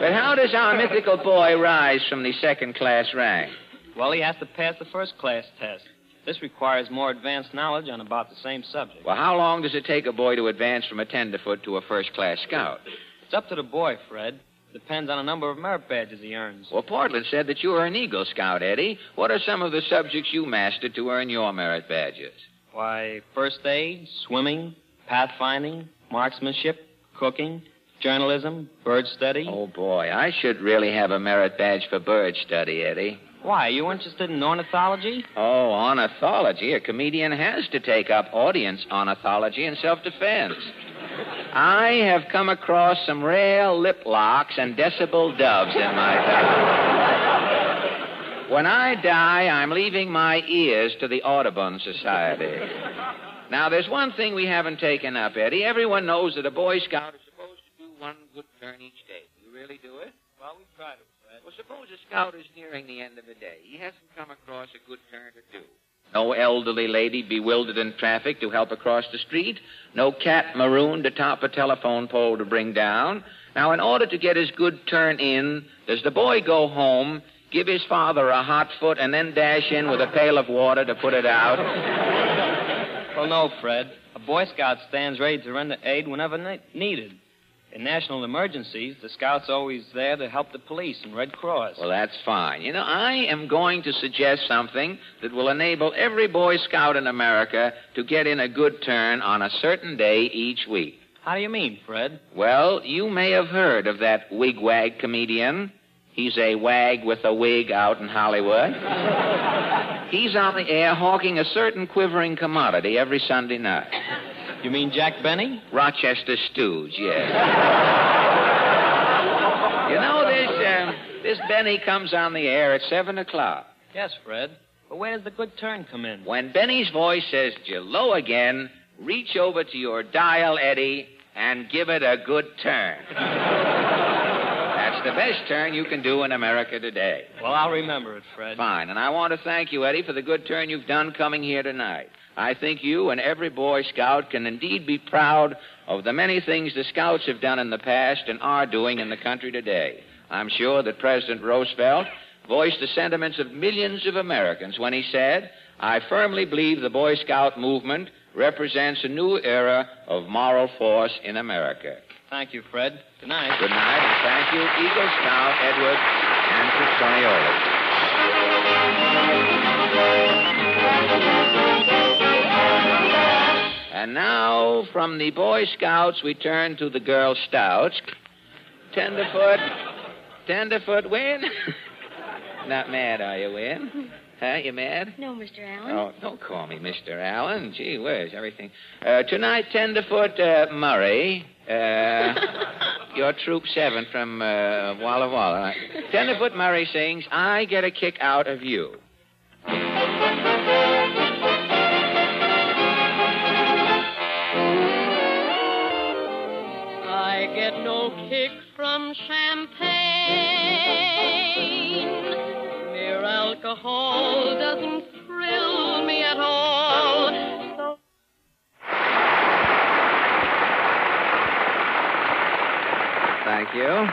But how does our mythical boy rise from the second-class rank? Well, he has to pass the first-class test. This requires more advanced knowledge on about the same subject. Well, how long does it take a boy to advance from a tenderfoot to a first-class Scout? It's up to the boy, Fred. Depends on the number of merit badges he earns. Well, Portland said that you were an Eagle Scout, Eddie. What are some of the subjects you mastered to earn your merit badges? Why, first aid, swimming, pathfinding, marksmanship, cooking, journalism, bird study. Oh, boy, I should really have a merit badge for bird study, Eddie. Why, are you interested in ornithology? Oh, ornithology? A comedian has to take up audience ornithology in self-defense. I have come across some rare lip locks and decibel doves in my time. When I die, I'm leaving my ears to the Audubon Society. Now, there's one thing we haven't taken up, Eddie. Everyone knows that a Boy Scout is supposed to do one good turn each day. Do you really do it? Well, we tried it, Fred. Well, suppose a scout is nearing the end of the day. He hasn't come across a good turn to do. No elderly lady bewildered in traffic to help across the street. No cat marooned atop a telephone pole to bring down. Now, in order to get his good turn in, does the boy go home, give his father a hot foot, and then dash in with a pail of water to put it out? Well, no, Fred. A Boy Scout stands ready to render aid whenever needed. In national emergencies, the Scouts are always there to help the police and Red Cross. Well, that's fine. You know, I am going to suggest something that will enable every Boy Scout in America to get in a good turn on a certain day each week. How do you mean, Fred? Well, you may have heard of that wig-wag comedian. He's a wag with a wig out in Hollywood. He's on the air hawking a certain quivering commodity every Sunday night. You mean Jack Benny? Rochester Stooge, yes. You know, this Benny comes on the air at 7 o'clock. Yes, Fred. But where does the good turn come in? When Benny's voice says, "Jello again," reach over to your dial, Eddie, and give it a good turn. That's the best turn you can do in America today. Well, I'll remember it, Fred. Fine. And I want to thank you, Eddie, for the good turn you've done coming here tonight. I think you and every Boy Scout can indeed be proud of the many things the Scouts have done in the past and are doing in the country today. I'm sure that President Roosevelt voiced the sentiments of millions of Americans when he said, "I firmly believe the Boy Scout movement represents a new era of moral force in America." Thank you, Fred. Good night. Good night, and thank you, Eagle Scout Edward and Tristonioli. And now, from the Boy Scouts, we turn to the Girl Stouts. Tenderfoot, Win? Not mad, are you, Win? Huh? You mad? No, Mr. Allen. Oh, don't call me Mr. Allen. Gee whiz, everything. Tonight, Tenderfoot Murray, your Troop 7 from Walla Walla. Tenderfoot Murray sings, "I Get a Kick Out of You." I get no kick from champagne. Mere alcohol doesn't thrill me at all. So... Thank you.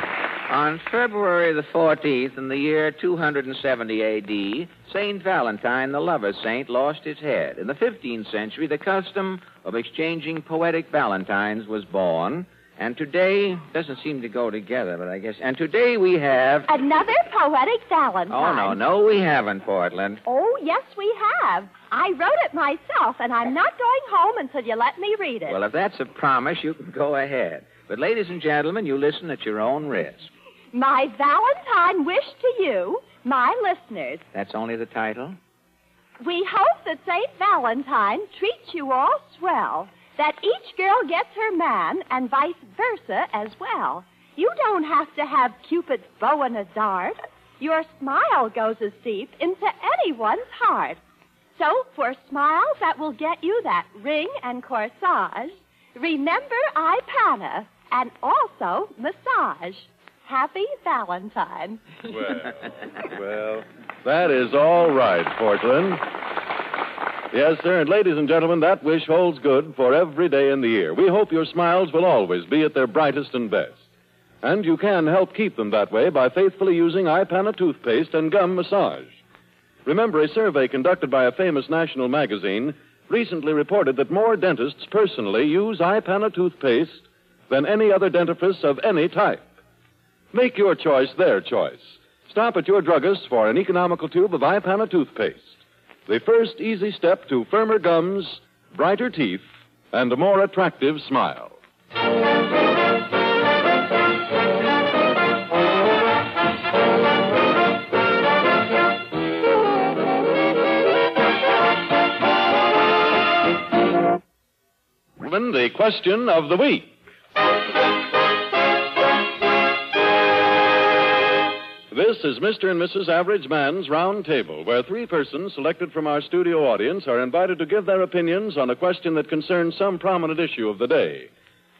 On February the 14th, in the year 270 A.D., St. Valentine, the lover saint, lost his head. In the 15th century, the custom of exchanging poetic valentines was born. And today, doesn't seem to go together, but I guess. And today we have... Another poetic valentine. Oh, no, we haven't, Portland. Oh, yes, we have. I wrote it myself, and I'm not going home until you let me read it. Well, if that's a promise, you can go ahead. But, ladies and gentlemen, you listen at your own risk. My Valentine wish to you, my listeners. That's only the title? We hope that St. Valentine treats you all swell, that each girl gets her man, and vice versa as well. You don't have to have Cupid's bow and a dart. Your smile goes as deep into anyone's heart. So, for smiles that will get you that ring and corsage, remember Ipana and also massage. Happy Valentine. Well, that is all right, Portland. Yes, sir, and ladies and gentlemen, that wish holds good for every day in the year. We hope your smiles will always be at their brightest and best. And you can help keep them that way by faithfully using Ipana toothpaste and gum massage. Remember, a survey conducted by a famous national magazine recently reported that more dentists personally use Ipana toothpaste than any other dentifrice of any type. Make your choice their choice. Stop at your druggist for an economical tube of Ipana toothpaste. The first easy step to firmer gums, brighter teeth, and a more attractive smile. The question of the week. This is Mr. and Mrs. Average Man's Round Table, where three persons selected from our studio audience are invited to give their opinions on a question that concerns some prominent issue of the day.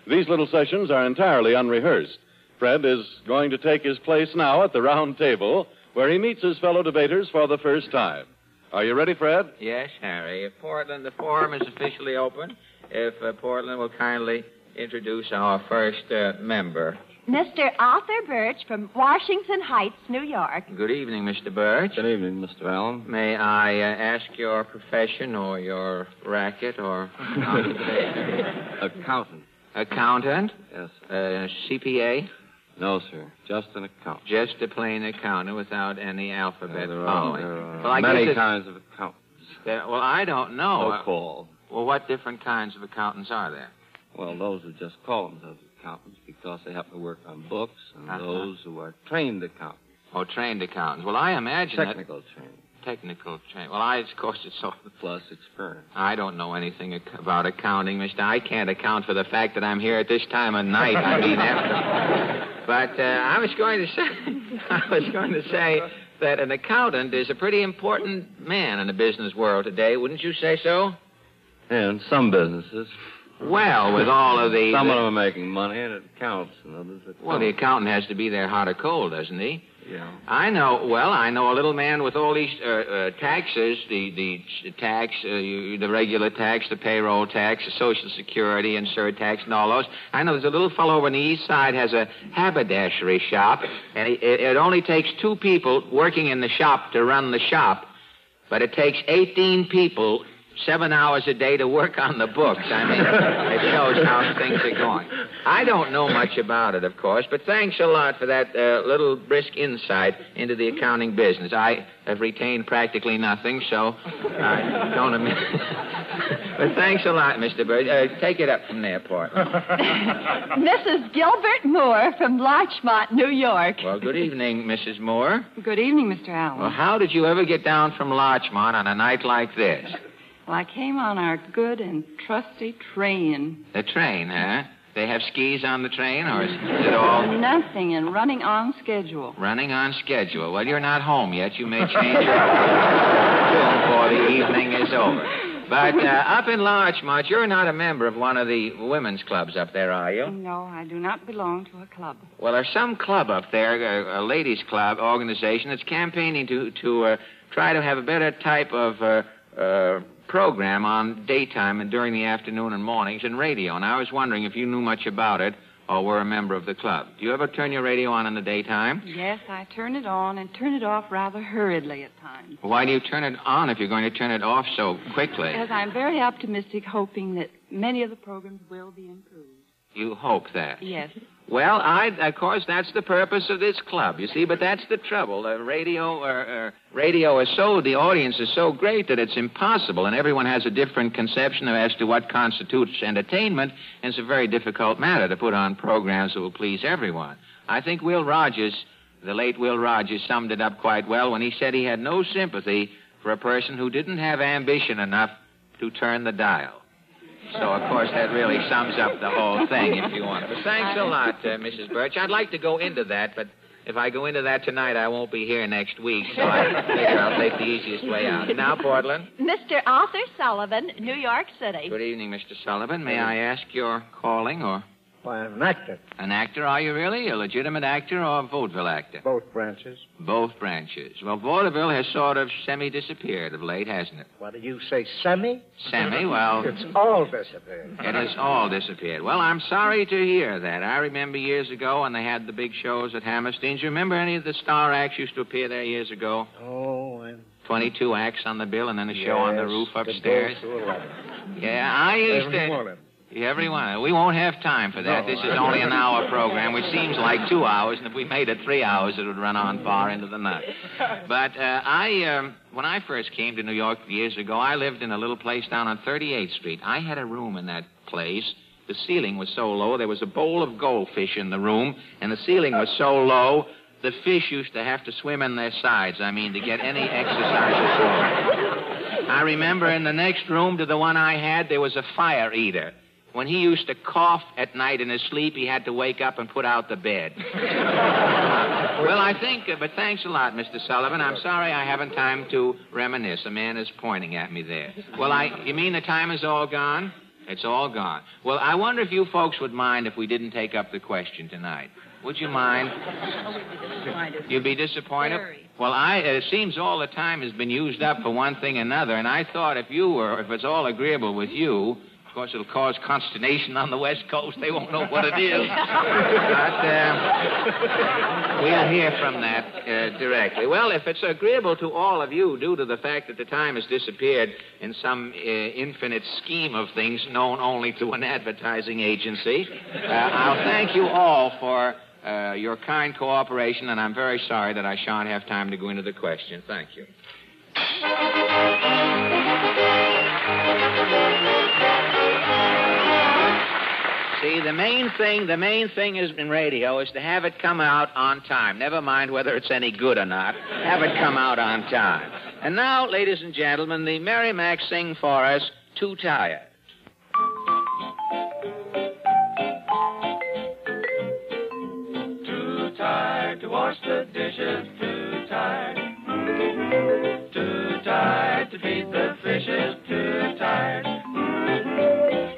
These little sessions are entirely unrehearsed. Fred is going to take his place now at the round table, where he meets his fellow debaters for the first time. Are you ready, Fred? Yes, Harry. If Portland, the forum is officially open. If Portland will kindly introduce our first member. Mr. Arthur Birch from Washington Heights, New York. Good evening, Mr. Birch. Good evening, Mr. Allen. May I ask your profession or your racket or occupation? Accountant. Accountant? Yes, CPA? No, sir. Just an accountant. Just a plain accountant without any alphabet There following. are many kinds of accountants. Well, I don't know. No call. Well, what different kinds of accountants are there? Well, those who just call themselves accountants because they happen to work on books, and those who are trained accountants. Oh, trained accountants. Well, I imagine Technical training. Technical training. Well, of course, it's all... Plus experience. I don't know anything about accounting, mister. I can't account for the fact that I'm here at this time of night. I mean, after... But I was going to say that an accountant is a pretty important man in the business world today. Wouldn't you say so? Yeah, in some businesses. Well, with all of the... Some of them are making money, and it counts, and others it Well, the accountant has to be there hot or cold, doesn't he? Yeah. I know a little man with all these taxes, the tax, the regular tax, the payroll tax, the Social Security and surtax and all those. I know there's a little fellow over on the east side has a haberdashery shop, and it only takes 2 people working in the shop to run the shop, but it takes 18 people 7 hours a day to work on the books. I mean, it shows how things are going. I don't know much about it, of course, but thanks a lot for that little brisk insight into the accounting business. I have retained practically nothing, so I don't admit. But thanks a lot, Mr. Bird. Take it up from there, Portland. Mrs. Gilbert Moore from Larchmont, New York. Well, good evening, Mrs. Moore. Good evening, Mr. Allen. Well, how did you ever get down from Larchmont on a night like this? Well, I came on our good and trusty train. The train, huh? They have skis on the train, or is it all... Nothing, and running on schedule. Running on schedule. Well, you're not home yet. You may change your tune before the evening is over. But up in Larchmont, you're not a member of one of the women's clubs up there, are you? No, I do not belong to a club. Well, there's some club up there, a ladies' club organization, that's campaigning to try to have a better type of... program on daytime and during the afternoon and mornings in radio, and I was wondering if you knew much about it or were a member of the club. Do you ever turn your radio on in the daytime? Yes, I turn it on and turn it off rather hurriedly at times. Why do you turn it on if you're going to turn it off so quickly? Because I'm very optimistic, hoping that many of the programs will be improved. You hope that? Yes. Well, of course, that's the purpose of this club, you see, but that's the trouble. Radio is the audience is so great that it's impossible, and everyone has a different conception as to what constitutes entertainment, and it's a very difficult matter to put on programs that will please everyone. I think Will Rogers, the late Will Rogers, summed it up quite well when he said he had no sympathy for a person who didn't have ambition enough to turn the dial. So, of course, that really sums up the whole thing, if you want. But thanks a lot, Mrs. Birch. I'd like to go into that, but if I go into that tonight, I won't be here next week, so I figure I'll take the easiest way out. Now, Portland. Mr. Arthur Sullivan, New York City. Good evening, Mr. Sullivan. May I ask your calling, or... Why, I'm an actor. An actor, are you really? A legitimate actor or a vaudeville actor? Both branches. Both branches. Well, vaudeville has sort of semi-disappeared of late, hasn't it? What did you say, semi? Semi, well... It's all disappeared. It has all disappeared. Well, I'm sorry to hear that. I remember years ago when they had the big shows at Hammerstein's. You remember any of the star acts used to appear there years ago? Oh, I'm... 22 acts on the bill and then a show on the roof upstairs. Yeah, I used to... Everyone. We won't have time for that. No, this is only an hour program, which seems like 2 hours, and if we made it 3 hours, it would run on far into the night. But when I first came to New York years ago, I lived in a little place down on 38th Street. I had a room in that place. The ceiling was so low, there was a bowl of goldfish in the room, and the ceiling was so low, the fish used to have to swim in their sides, to get any exercise at all. I remember in the next room to the one I had, there was a fire eater. When he used to cough at night in his sleep, he had to wake up and put out the bed. Well, I think, but thanks a lot, Mr. Sullivan. I'm sorry I haven't time to reminisce. A man is pointing at me there. Well, you mean the time is all gone? It's all gone. Well, I wonder if you folks would mind if we didn't take up the question tonight. Would you mind? You'd be disappointed? Very. Well, it seems all the time has been used up for one thing or another, and I thought if it's all agreeable with you, course, it'll cause consternation on the West Coast. They won't know what it is. But we'll hear from that directly. Well, if it's agreeable to all of you, due to the fact that the time has disappeared in some infinite scheme of things known only to an advertising agency, I'll thank you all for your kind cooperation, and I'm very sorry that I shan't have time to go into the question. Thank you. See, the main thing is in radio is to have it come out on time. Never mind whether it's any good or not. Have it come out on time. And now, ladies and gentlemen, the Merrimack sing for us, Too Tired. Too tired to wash the dishes, too tired. Too tired to feed the fishes, too tired.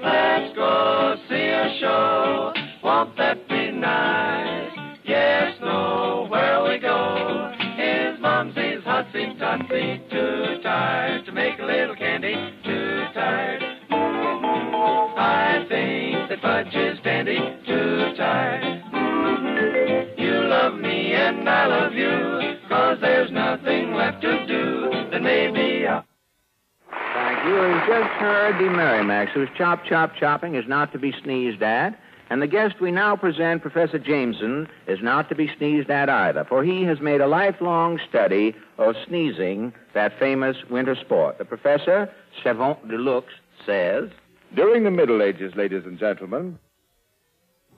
Let's go see a show, won't that be nice? Yes, no, where we go is Mumsy's Hutsy Tutsy, too tired to make a little candy, too tired. I think that Fudge is dandy, too tired. You love me and I love you, 'cause there's nothing left to do, then maybe I'll... Thank you. You've just heard the Merrimacks, whose chop, chop, chopping is not to be sneezed at. And the guest we now present, Professor Jameson, is not to be sneezed at either, for he has made a lifelong study of sneezing, that famous winter sport. The professor, savant de luxe, says... During the Middle Ages, ladies and gentlemen...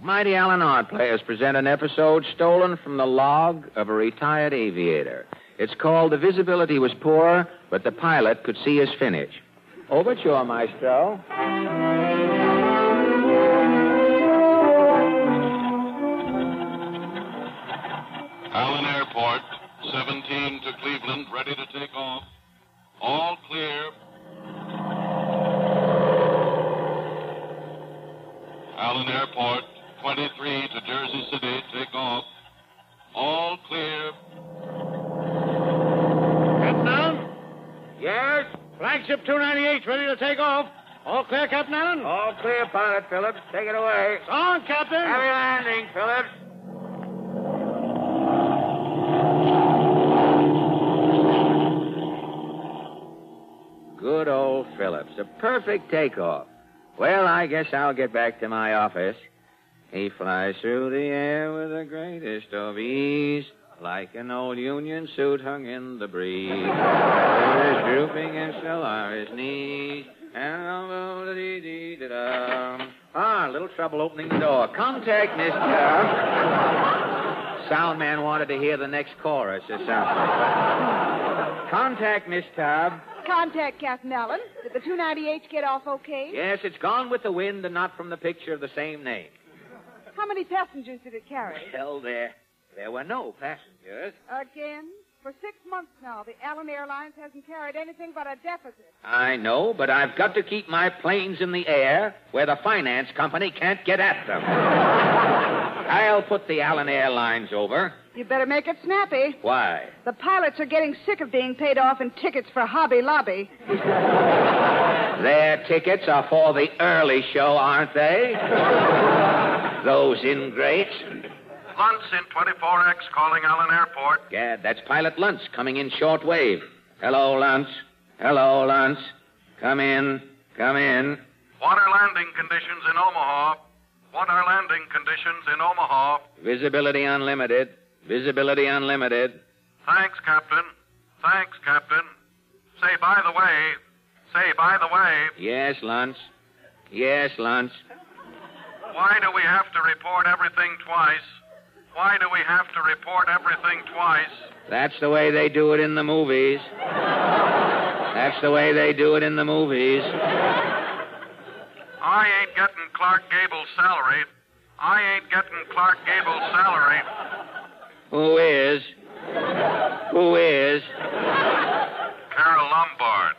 Mighty Allen Art Players present an episode stolen from the log of a retired aviator. It's called The Visibility Was Poor, but the pilot could see his finish. Overture, maestro. Allen Airport, 17 to Cleveland, ready to take off. All clear. Allen Airport, 23 to Jersey City, take off. All clear. Captain Allen? Yes? Flagship 298's ready to take off. All clear, Captain Allen? All clear, pilot Phillips. Take it away. It's on, Captain. Heavy landing, Phillips. Good old Phillips. A perfect takeoff. Well, I guess I'll get back to my office. He flies through the air with the greatest of ease, like an old Union suit hung in the breeze. His drooping and still are his knees. A little trouble opening the door. Contact Miss Tubb. Sound man wanted to hear the next chorus or something. Contact Miss Tubb. Contact Captain Allen. Did the 298 get off okay? Yes, it's gone with the wind and not from the picture of the same name. How many passengers did it carry? Well, there were no passengers. Again? For 6 months now, the Allen Airlines hasn't carried anything but a deficit. I know, but I've got to keep my planes in the air where the finance company can't get at them. I'll put the Allen Airlines over. You better make it snappy. Why? The pilots are getting sick of being paid off in tickets for Hobby Lobby. Their tickets are for the early show, aren't they? Those ingrates. Luntz in 24X calling Allen Airport. Gad, that's Pilot Luntz coming in short wave. Hello, Luntz. Hello, Luntz. Come in. Come in. What are landing conditions in Omaha? What are landing conditions in Omaha? Visibility unlimited. Visibility unlimited. Thanks, Captain. Thanks, Captain. Say, by the way. Yes, Luntz. Yes, Luntz. Why do we have to report everything twice? Why do we have to report everything twice? That's the way they do it in the movies. That's the way they do it in the movies. I ain't getting Clark Gable's salary. I ain't getting Clark Gable's salary. Who is? Who is? Carol Lombard.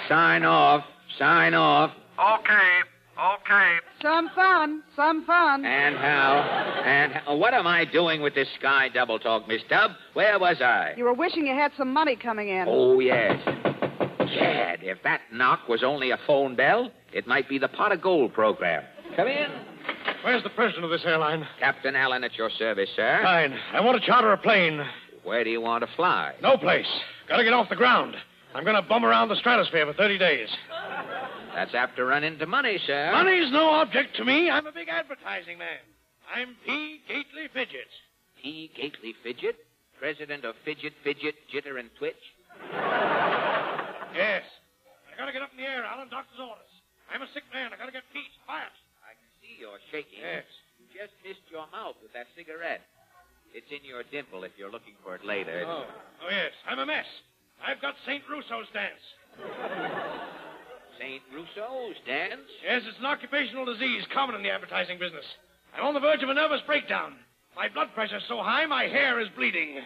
Sign off. Sign off. Okay. Okay. Some fun. And how? What am I doing with this Sky Double Talk, Miss Tubb? Where was I? You were wishing you had some money coming in. Oh, yes. Gad, if that knock was only a phone bell, it might be the Pot of Gold program. Come in. Where's the president of this airline? Captain Allen at your service, sir. Fine. I want to charter a plane. Where do you want to fly? No place. Got to get off the ground. I'm going to bum around the stratosphere for 30 days. That's apt to run into money, sir. Money's no object to me. I'm a big advertising man. I'm P. Gately Fidget. P. Gately Fidget? President of Fidget, Jitter, and Twitch? Yes. I got to get up in the air, Alan. Doctor's orders. I'm a sick man. I got to get peace. Quiet. I can see you're shaking. Yes. You just missed your mouth with that cigarette. It's in your dimple if you're looking for it later. Oh, yes. I'm a mess. I've got St. Russo's dance. St. Russo's dance? Yes, it's an occupational disease common in the advertising business. I'm on the verge of a nervous breakdown. My blood pressure's so high, my hair is bleeding.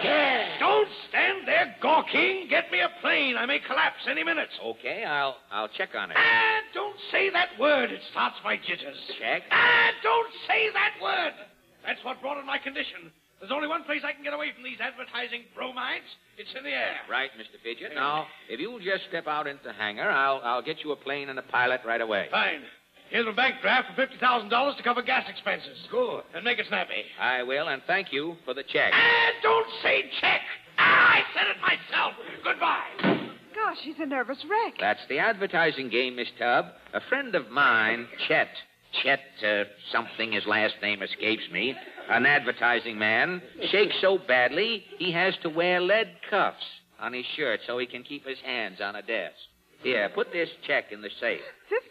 Yes. Don't stand there gawking. Get me a plane. I may collapse any minute. Okay, I'll check on it. Ah, don't say that word. It starts my jitters. Check? Ah, don't say that word. That's what brought on my condition. There's only one place I can get away from these advertising bromides. It's in the air. Right, Mr. Fidget. Now, if you'll just step out into the hangar, I'll get you a plane and a pilot right away. Fine. Here's a bank draft for $50,000 to cover gas expenses. Good. And make it snappy. I will, and thank you for the check. Ah, don't say check. Ah, I said it myself. Goodbye. Gosh, he's a nervous wreck. That's the advertising game, Miss Tubb. A friend of mine, Chet something, his last name escapes me, an advertising man, shakes so badly he has to wear lead cuffs on his shirt so he can keep his hands on a desk. Here, put this check in the safe.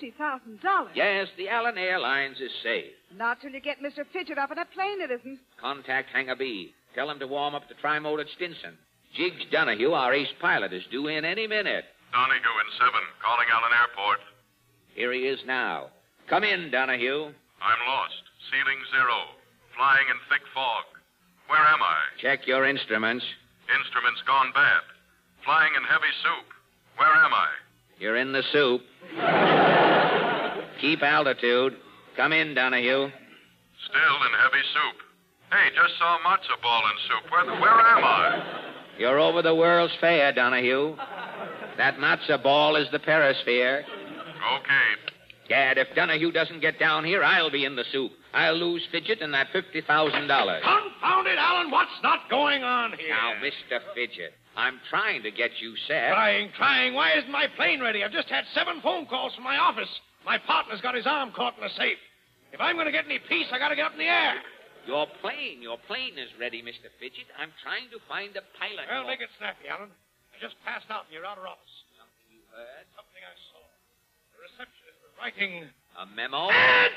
$50,000. Yes, the Allen Airlines is safe. Not till you get Mr. Fidget up in a plane, it isn't. Contact Hangar B. Tell him to warm up the tri-motored Stinson. Jiggs Donahue, our ace pilot, is due in any minute. Donahue in 7, calling Allen Airport. Here he is now. Come in, Donahue. I'm lost. Ceiling 0. Flying in thick fog. Where am I? Check your instruments. Instruments gone bad. Flying in heavy soup. Where am I? You're in the soup. Keep altitude. Come in, Donahue. Still in heavy soup. Hey, just saw matzo ball in soup. Where am I? You're over the World's Fair, Donahue. That matzo ball is the perisphere. Okay. Gad, if Donahue doesn't get down here, I'll be in the soup. I'll lose Fidget and that $50,000. Confound it, Alan. What's not going on here? Now, Mr. Fidget, I'm trying to get you set. Trying. Why isn't my plane ready? I've just had 7 phone calls from my office. My partner's got his arm caught in a safe. If I'm going to get any peace, I got to get up in the air. Your plane is ready, Mr. Fidget. I'm trying to find a pilot. Well, make it snappy, Alan. I just passed out in your outer office. Something you heard? Something I saw. The receptionist was writing... A memo?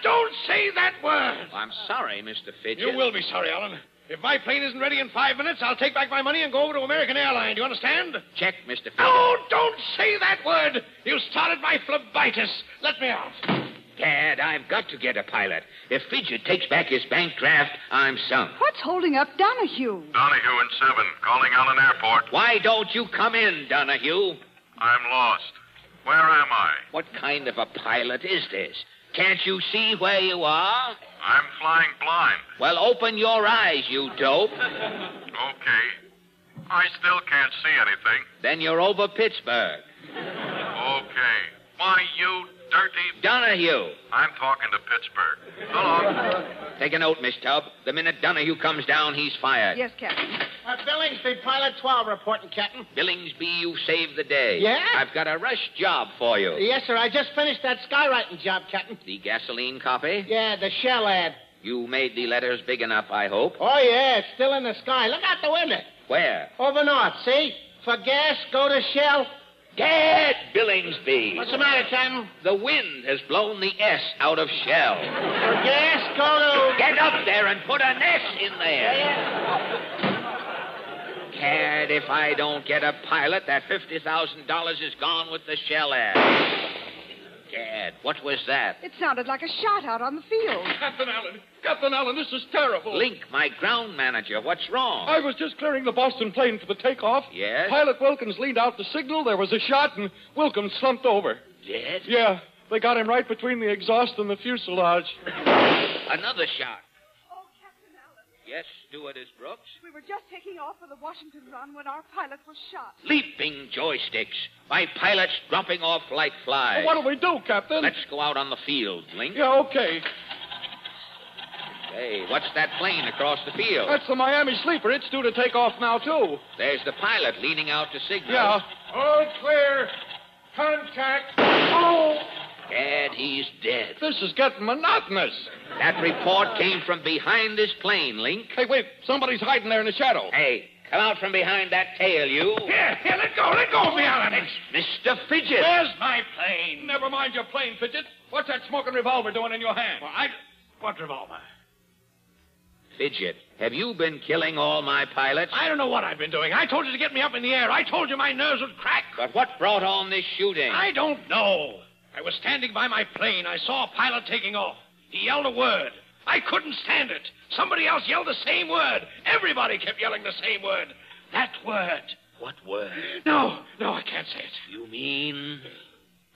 Don't say that word! I'm sorry, Mr. Fidget. You will be sorry, Alan. If my plane isn't ready in 5 minutes, I'll take back my money and go over to American Airlines. You understand? Check, Mr. Fidget. No, don't say that word! You started my phlebitis. Let me out. Dad, I've got to get a pilot. If Fidget takes back his bank draft, I'm sunk. What's holding up Donahue? Donahue in 7, calling Allen Airport. Why don't you come in, Donahue? I'm lost. Where am I? What kind of a pilot is this? Can't you see where you are? I'm flying blind. Well, open your eyes, you dope. Okay. I still can't see anything. Then you're over Pittsburgh. Okay. Why, you dirty... Donahue. I'm talking to Pittsburgh. So long. Take a note, Miss Tubb. The minute Donahue comes down, he's fired. Yes, Captain. Billingsby, Pilot 12 reporting, Captain. Billingsby, you saved the day. Yeah? I've got a rush job for you. Yes, sir. I just finished that skywriting job, Captain. The gasoline copy? Yeah, the Shell ad. You made the letters big enough, I hope. Oh, yeah. It's still in the sky. Look out the window. Where? Over north, see? For gas, go to Shell. Dad, Billingsby. What's the matter, Captain? The wind has blown the S out of Shell. For gas, go to... Get up there and put an S in there. Yeah. Cad, if I don't get a pilot, that $50,000 is gone with the Shell ad. Gad, what was that? It sounded like a shot out on the field. Captain Allen, this is terrible. Link, my ground manager, what's wrong? I was just clearing the Boston plane for the takeoff. Yes? Pilot Wilkins leaned out the signal, there was a shot, and Wilkins slumped over. Dead? Yeah. They got him right between the exhaust and the fuselage. Another shot. Oh, Captain Allen. Yes, Stewardess Brooks. We were just taking off for the Washington run when our pilot was shot. Leaping joysticks. My pilot's dropping off like flies. What'll we do, Captain? Let's go out on the field, Link. Yeah, okay. Hey, what's that plane across the field? That's the Miami Sleeper. It's due to take off now, too. There's the pilot leaning out to signal. Yeah. All clear. Contact. Oh! Gad, he's dead. This is getting monotonous. That report came from behind this plane, Link. Hey, wait. Somebody's hiding there in the shadow. Hey, come out from behind that tail, you. Here, let go of me, Allen. It's Mr. Fidget. Where's my plane? Never mind your plane, Fidget. What's that smoking revolver doing in your hand? Well, what revolver? Fidget, have you been killing all my pilots? I don't know what I've been doing. I told you to get me up in the air. I told you my nerves would crack. But what brought on this shooting? I don't know. I was standing by my plane. I saw a pilot taking off. He yelled a word. I couldn't stand it. Somebody else yelled the same word. Everybody kept yelling the same word. That word. What word? No, I can't say it. You mean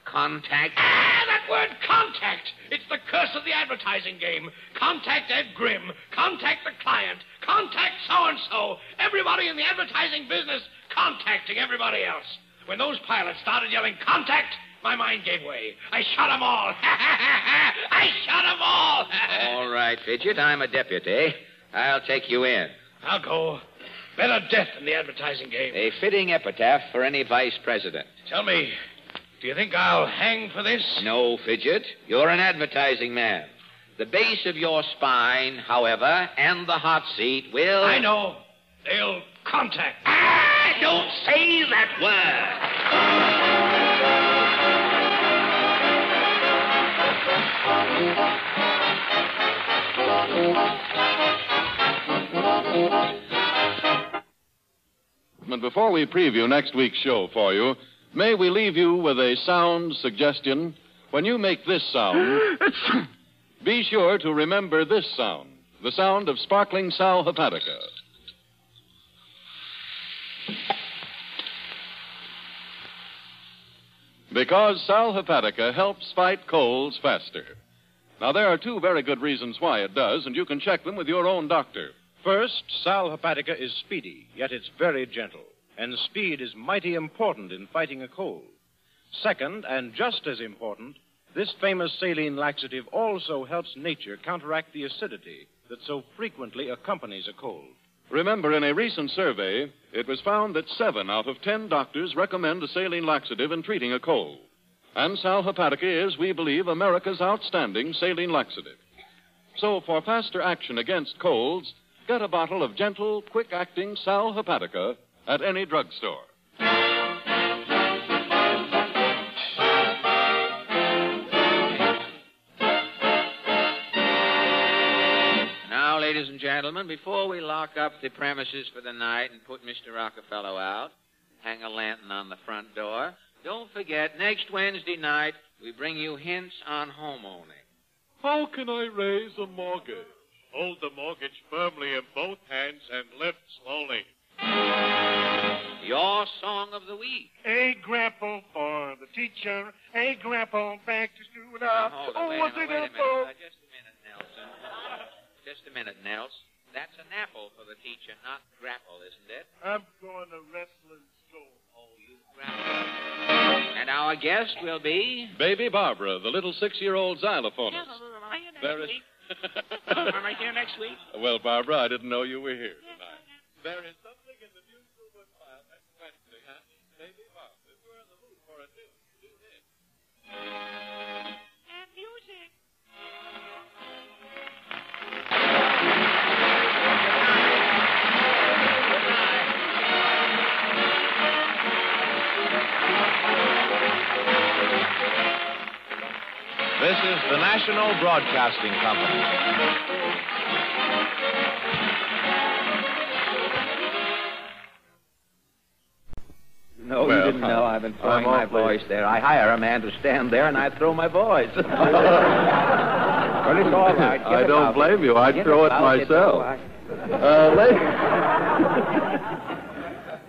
contact? That word contact. It's the curse of the advertising game. Contact Ed Grimm. Contact the client. Contact so-and-so. Everybody in the advertising business contacting everybody else. When those pilots started yelling contact, my mind gave way. I shot them all. I shot them all. All right, Fidget. I'm a deputy. I'll take you in. I'll go. Better death than the advertising game. A fitting epitaph for any vice president. Tell me, do you think I'll hang for this? No, Fidget. You're an advertising man. The base of your spine, however, and the hot seat will... I know. They'll contact. Don't say that word. But before we preview next week's show for you, may we leave you with a sound suggestion? When you make this sound, be sure to remember this sound, the sound of sparkling Sal Hepatica. Because Sal Hepatica helps fight colds faster. Now, there are two very good reasons why it does, and you can check them with your own doctor. First, Sal Hepatica is speedy, yet it's very gentle. And speed is mighty important in fighting a cold. Second, and just as important, this famous saline laxative also helps nature counteract the acidity that so frequently accompanies a cold. Remember, in a recent survey, it was found that 7 out of 10 doctors recommend a saline laxative in treating a cold. And Sal Hepatica is, we believe, America's outstanding saline laxative. So, for faster action against colds, get a bottle of gentle, quick-acting Sal Hepatica at any drugstore. Now, ladies and gentlemen, before we lock up the premises for the night and put Mr. Rockefeller out, hang a lantern on the front door, don't forget, next Wednesday night, we bring you hints on homeowning. How can I raise a mortgage? Hold the mortgage firmly in both hands and lift slowly. Your song of the week. A grapple for the teacher, a grapple back to school now. Hold it, wait a minute. Just a minute, Nelson. Just a minute, Nels. That's an apple for the teacher, not grapple, isn't it? I'm going to wrestling school. Oh, you grapple. And our guest will be... Baby Barbara, the little 6-year-old xylophonist. There is... Am I here next week? Well, Barbara, I didn't know you were here tonight. There is something in the newspaper file next Wednesday, huh? Baby Barbara, if we're in the mood for a tune, do this. And music. This is the National Broadcasting Company. No, you didn't know I've been throwing my voice there. I hire a man to stand there, and I throw my voice. Well, it's all right. I don't blame you. I'd throw it myself.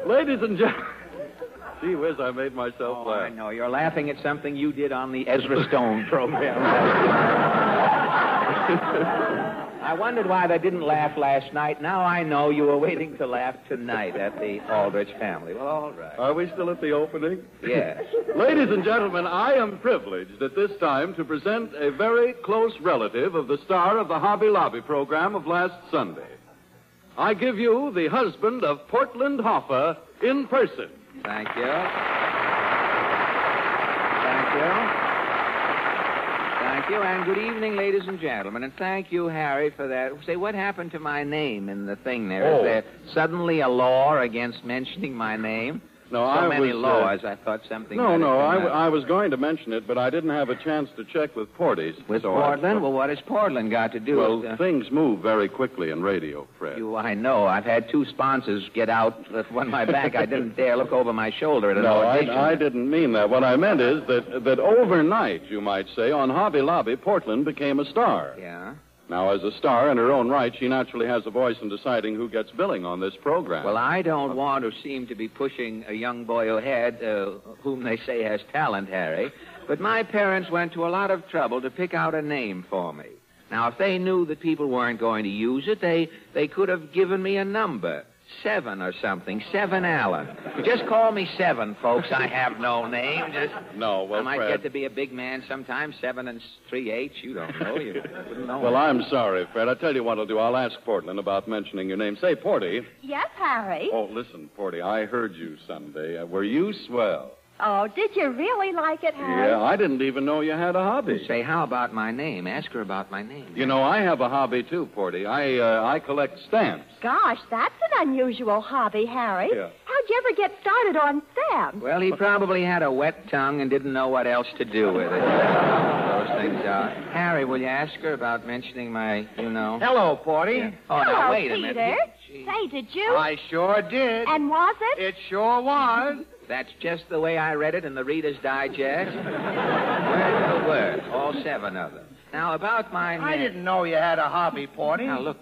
Ladies and gentlemen... Gee whiz, I made myself I laugh. know. You're laughing at something you did on the Ezra Stone program. I wondered why they didn't laugh last night. Now I know you were waiting to laugh tonight at the Aldrich family. Well, all right. Are we still at the opening? Yes. Ladies and gentlemen, I am privileged at this time to present a very close relative of the star of the Hobby Lobby program of last Sunday. I give you the husband of Portland Hoffa in person. Thank you. Thank you. Thank you, and good evening, ladies and gentlemen. And thank you, Harry, for that. Say, what happened to my name in the thing there? Is there suddenly a law against mentioning my name? No, so many laws, I thought something... I was going to mention it, but I didn't have a chance to check with Porty's. With Portland? Well, what has Portland got to do with... Well, things move very quickly in radio, Fred. I know. I've had 2 sponsors get out on my back. I didn't dare look over my shoulder at an audition. I didn't mean that. What I meant is that overnight, you might say, on Hobby Lobby, Portland became a star. Yeah? Now, as a star in her own right, she naturally has a voice in deciding who gets billing on this program. Well, I don't want to seem to be pushing a young boy ahead, whom they say has talent, Harry, but my parents went to a lot of trouble to pick out a name for me. Now, if they knew that people weren't going to use it, they could have given me a number. 7 or something. 7 Allen. Just call me 7, folks. I have no name. I might Fred, get to be a big man sometime. 7 3/8. You don't know. You wouldn't know. Well, I'm sorry, Fred. I'll tell you what I'll do. I'll ask Portland about mentioning your name. Say, Porty. Yes, Harry? Oh, listen, Porty, I heard you Sunday. Were you swell? Oh, did you really like it, Harry? Yeah, I didn't even know you had a hobby. Say, how about my name? Ask her about my name. You know, I have a hobby, too, Porty. I collect stamps. Gosh, that's an unusual hobby, Harry. Yeah. How'd you ever get started on stamps? Well, he probably had a wet tongue and didn't know what else to do with it. Those things are. Harry, will you ask her about mentioning my, Hello, Porty. Yeah. Oh, Hello, now, wait a Peter. minute. Say, did you? I sure did. And was it? It sure was. That's just the way I read it in the Reader's Digest. Word for word. All 7 of them. Now, about my name... I didn't know you had a hobby, Porty. Now, look,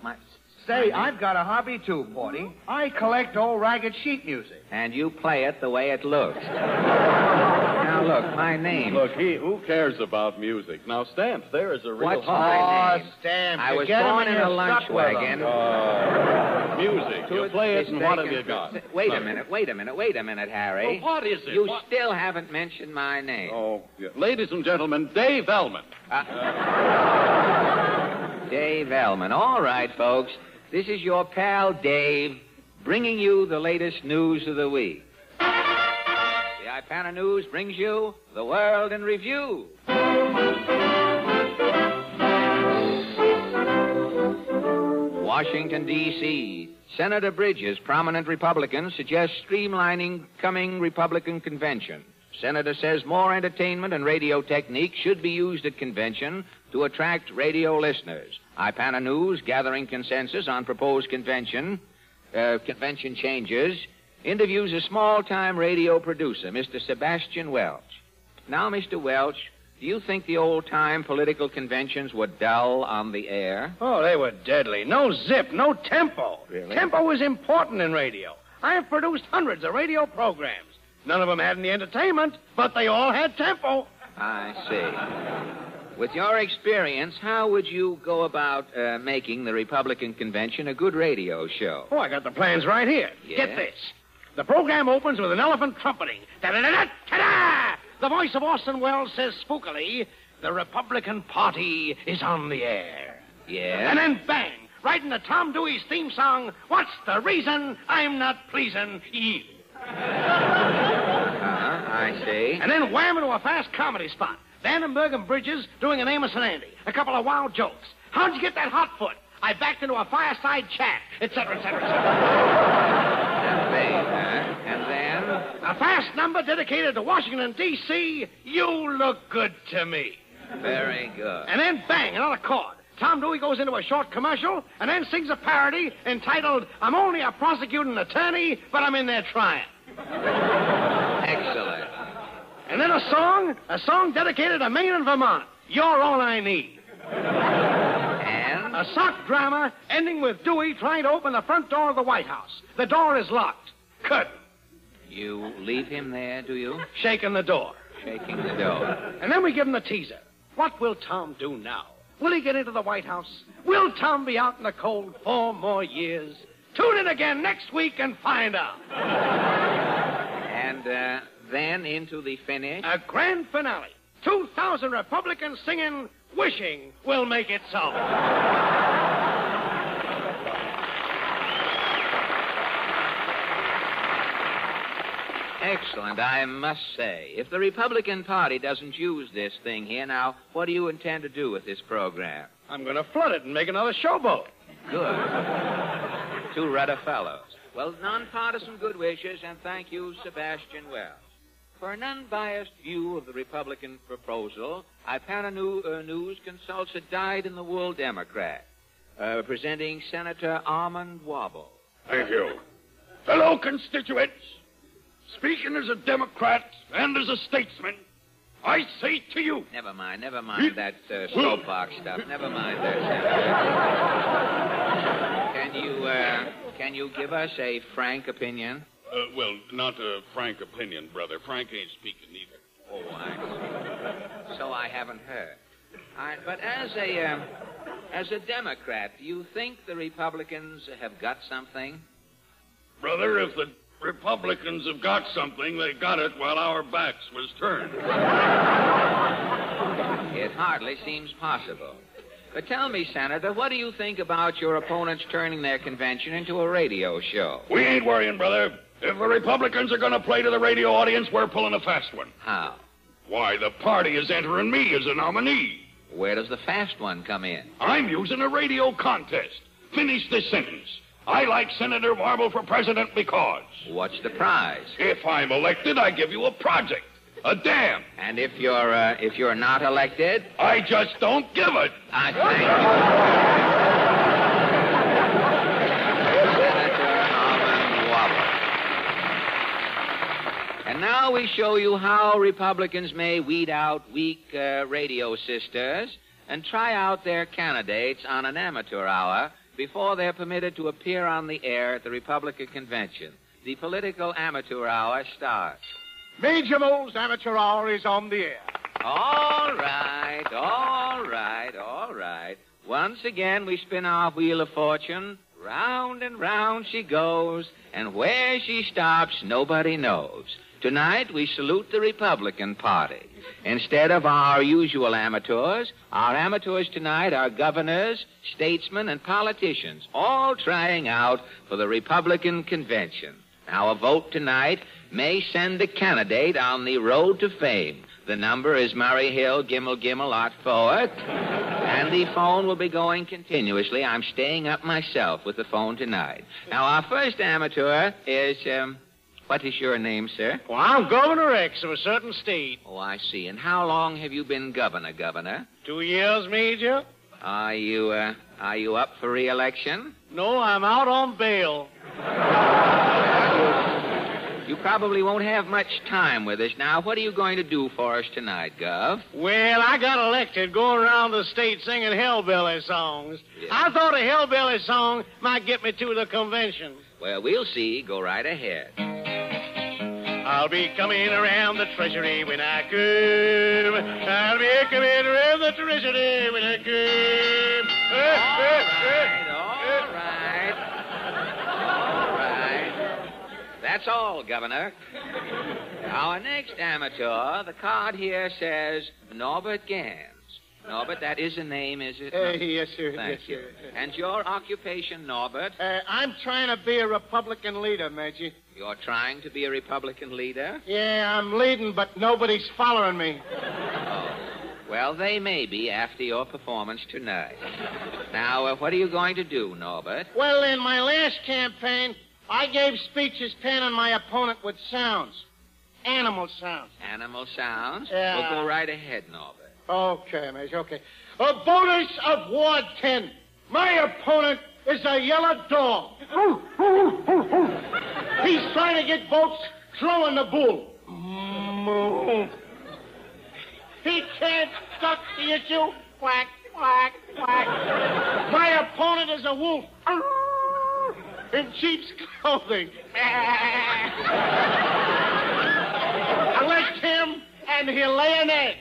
Say, I've got a hobby, too, Porty. I collect old ragged sheet music. And you play it the way it looks. Now, look, my name... Look, who cares about music? Now, stamps, there is a real What's hobby. my name? Stamps. I was born in a lunch wagon. Music. You play it, and what have you got? Wait a minute, Harry. Well, what is it? You still haven't mentioned my name. Oh, yeah. Ladies and gentlemen, Dave Ellman. Dave Ellman. All right, folks. This is your pal, Dave, bringing you the latest news of the week. The Ipana News brings you the World in Review. Washington, D.C. Senator Bridges, prominent Republican, suggests streamlining coming Republican convention. Senator says more entertainment and radio techniques should be used at convention to attract radio listeners. Ipana News, gathering consensus on proposed convention changes, interviews a small-time radio producer, Mr. Sebastian Welch. Now, Mr. Welch, do you think the old-time political conventions were dull on the air? Oh, they were deadly. No zip, no tempo. Really? Tempo was important in radio. I have produced hundreds of radio programs. None of them had any entertainment, but they all had tempo. I see. With your experience, how would you go about making the Republican convention a good radio show? Oh, I got the plans right here. Yeah? Get this. The program opens with an elephant trumpeting. Da-da-da-da-da-da! The voice of Orson Welles says spookily, the Republican Party is on the air. Yeah? And then bang, right into Tom Dewey's theme song, what's the reason I'm not pleasing you? I see. And then wham into a fast comedy spot. Vandenberg and Bridges doing an Amos and Andy. A couple of wild jokes. How'd you get that hot foot? I backed into a fireside chat, etc., etc., etc. And then? A fast number dedicated to Washington, D.C. You look good to me. Very good. And then bang, another chord. Tom Dewey goes into a short commercial and then sings a parody entitled, I'm only a prosecuting attorney, but I'm in there trying. Excellent. And then a song dedicated to Maine and Vermont. You're all I need. And? A sock drama ending with Dewey trying to open the front door of the White House. The door is locked. Curtain. You leave him there, do you? Shaking the door. Shaking the door. And then we give him the teaser. What will Tom do now? Will he get into the White House? Will Tom be out in the cold 4 more years? Tune in again next week and find out. And then into the finish. A grand finale. 2,000 Republicans singing, Wishing Will Make It So. Excellent, I must say. If the Republican Party doesn't use this thing here, now, what do you intend to do with this program? I'm going to flood it and make another showboat. Good. 2 rudder fellows. Well, nonpartisan good wishes, and thank you, Sebastian Wells. For an unbiased view of the Republican proposal, Ipana News consults a dyed-in-the-wool Democrat, presenting Senator Armand Wobble. Thank you. Fellow constituents, speaking as a Democrat and as a statesman, I say to you... Never mind that soapbox stuff. Never mind that, Senator. Can you give us a frank opinion? Well, not a frank opinion, brother. Frank ain't speaking either. Oh, I see. So I haven't heard. But as a Democrat, do you think the Republicans have got something? Brother, if the Republicans have got something, they got it while our backs was turned. It hardly seems possible. But tell me, Senator, what do you think about your opponents turning their convention into a radio show? We ain't worrying, brother. If the Republicans are going to play to the radio audience, we're pulling a fast one. How? Why, the party is entering me as a nominee. Where does the fast one come in? I'm using a radio contest. Finish this sentence. I like Senator Warble for president because... What's the prize? If I'm elected, I give you a project. A dam. And if you're not elected? I just don't give it. I thank you. Senator Armand Wobble. And now we show you how Republicans may weed out weak radio sisters and try out their candidates on an amateur hour before they're permitted to appear on the air at the Republican convention. The political amateur hour starts. Major Mole's amateur hour is on the air. All right. Once again, we spin our wheel of fortune. Round and round she goes, and where she stops, nobody knows. Tonight, we salute the Republican Party. Instead of our usual amateurs, our amateurs tonight are governors, statesmen, and politicians, all trying out for the Republican convention. Now, a vote tonight may send a candidate on the road to fame. The number is Murray Hill, Gimmel, Ot Forward, and the phone will be going continuously. I'm staying up myself with the phone tonight. Now, our first amateur is, what is your name, sir? Well, I'm Governor X of a certain state. Oh, I see. And how long have you been governor? 2 years, Major. Are you up for re-election? No, I'm out on bail. You probably won't have much time with us. Now, what are you going to do for us tonight, Gov? Well, I got elected going around the state singing hillbilly songs. Yeah. I thought a hillbilly song might get me to the convention. Well, we'll see. Go right ahead. I'll be coming around the treasury when I come. I'll be coming around the treasury when I come. All right. That's all, Governor. Our next amateur, the card here says Norbert Gans. Norbert, that is a name, is it? Yes, sir. Thank you. Yes, sir. And your occupation, Norbert? I'm trying to be a Republican leader, Major. You're trying to be a Republican leader? Yeah, I'm leading, but nobody's following me. Oh. Well, they may be after your performance tonight. Now, what are you going to do, Norbert? Well, in my last campaign, I gave speeches panning my opponent with sounds. Animal sounds. Animal sounds? Yeah. Well, go right ahead, Norbert. Okay, Major, okay. A bonus of Ward 10. My opponent is a yellow dog. He's trying to get votes throwing the bull. He can't duck the issue. Quack, quack, quack. My opponent is a wolf. in sheep's clothing. I licked him, and he'll lay an egg.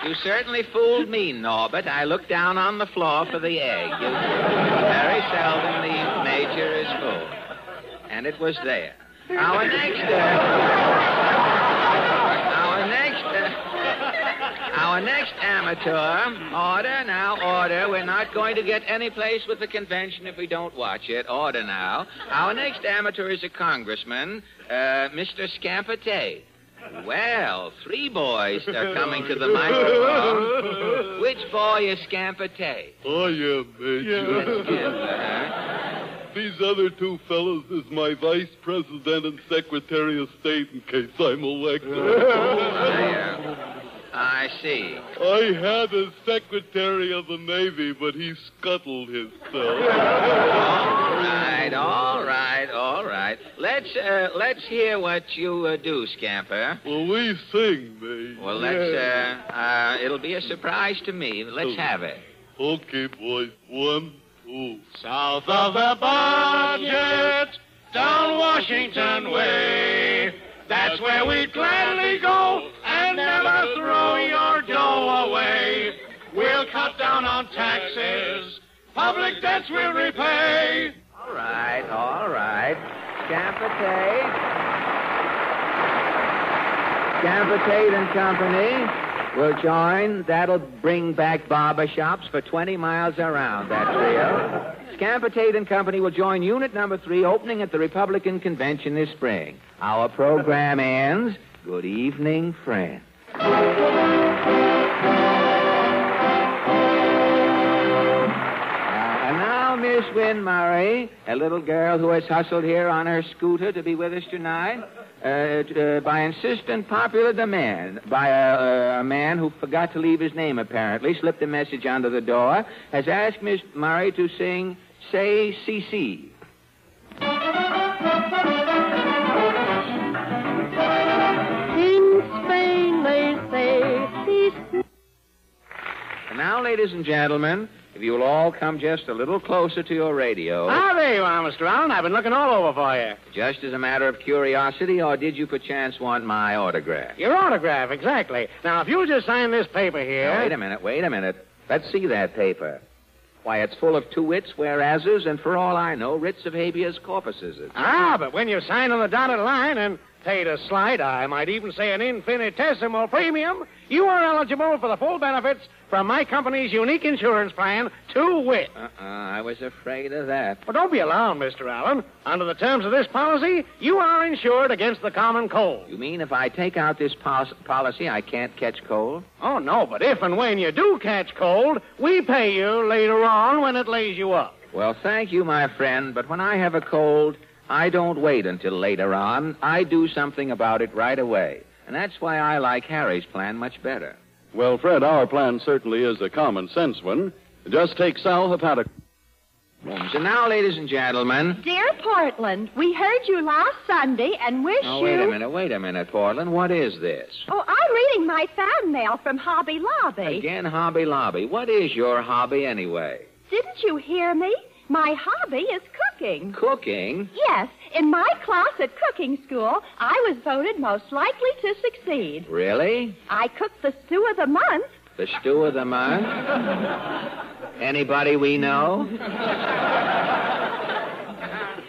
You certainly fooled me, Norbert. I looked down on the floor for the egg. Very seldom the major is fooled. And it was there. Our next amateur. Order. We're not going to get any place with the convention if we don't watch it. Order now. Our next amateur is a congressman, Mr. Scamper Tate. Well, 3 boys are coming to the microphone. Which boy is Scamper Tate? I am, Major. These other 2 fellows is my vice president and secretary of state in case I'm elected. I see. I had a secretary of the Navy, but he scuttled himself. All right. Let's hear what you do, Scamper. Well, we sing, Major. Well, it'll be a surprise to me. Let's have it. Okay, boys. 1, 2. South of the budget, down Washington way. That's where we'd gladly go and never throw your dough away. We'll cut down on taxes. Public debts we'll repay. All right. Scamper Tate and Company will join. That'll bring back barber shops for 20 miles around, that trio. Scamper Tate and Company will join Unit Number 3, opening at the Republican Convention this spring. Our program ends. Good evening, friends. And now, Miss Wynn Murray, a little girl who has hustled here on her scooter to be with us tonight, by insistent popular demand by a man who forgot to leave his name, apparently, slipped a message under the door, has asked Miss Murray to sing Say CC. In Spain they say And now, ladies and gentlemen, if you will all come just a little closer to your radio. Ah, there you are, Mr. Allen. I've been looking all over for you. Just as a matter of curiosity, or did you perchance want my autograph? Your autograph, exactly. Now, if you'll just sign this paper here... Now, wait a minute. Let's see that paper. Why, it's full of 2 wits, whereases, and for all I know, writs of habeas corpuses. Ah, but when you sign on the dotted line and paid a slight, I might even say an infinitesimal premium, you are eligible for the full benefits from my company's unique insurance plan, 2 wit. I was afraid of that. Well, don't be alarmed, Mr. Allen. Under the terms of this policy, you are insured against the common cold. You mean if I take out this policy, I can't catch cold? Oh, no, but if and when you do catch cold, we pay you later on when it lays you up. Well, thank you, my friend, but when I have a cold, I don't wait until later on. I do something about it right away. And that's why I like Harry's plan much better. Well, Fred, our plan certainly is a common sense one. Just take Sal Hepatic. And now, ladies and gentlemen... Dear Portland, we heard you last Sunday and wish Oh, you... wait a minute, Portland. What is this? Oh, I'm reading my fan mail from Hobby Lobby. Again, Hobby Lobby. What is your hobby, anyway? Didn't you hear me? My hobby is cooking. Cooking? Yes. In my class at cooking school, I was voted most likely to succeed. Really? I cooked the stew of the month. The stew of the month? Anybody we know?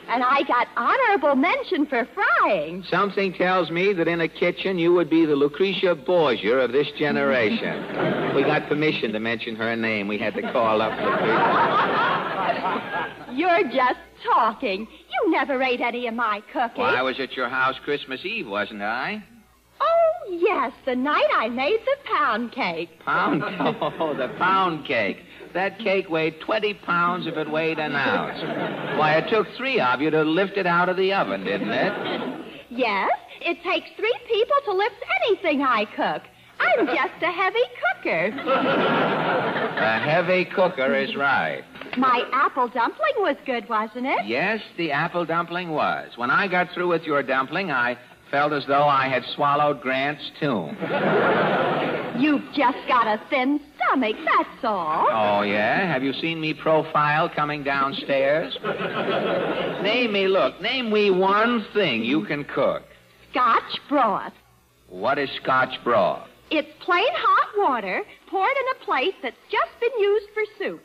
And I got honorable mention for frying. Something tells me that in a kitchen you would be the Lucretia Borgia of this generation. We got permission to mention her name. We had to call up Lucretia. You're just talking. You never ate any of my cooking. Well, I was at your house Christmas Eve, wasn't I? Oh, yes, the night I made the pound cake. Oh, the pound cake. That cake weighed 20 pounds if it weighed an ounce. Why, it took 3 of you to lift it out of the oven, didn't it? Yes, it takes 3 people to lift anything I cook. I'm just a heavy cooker. A heavy cooker is right. My apple dumpling was good, wasn't it? Yes, the apple dumpling was. When I got through with your dumpling, I felt as though I had swallowed Grant's tomb. You've just got a thin stomach, that's all. Oh, yeah? Have you seen me profile coming downstairs? Name me one thing you can cook. Scotch broth. What is Scotch broth? It's plain hot water poured in a plate that's just been used for soup.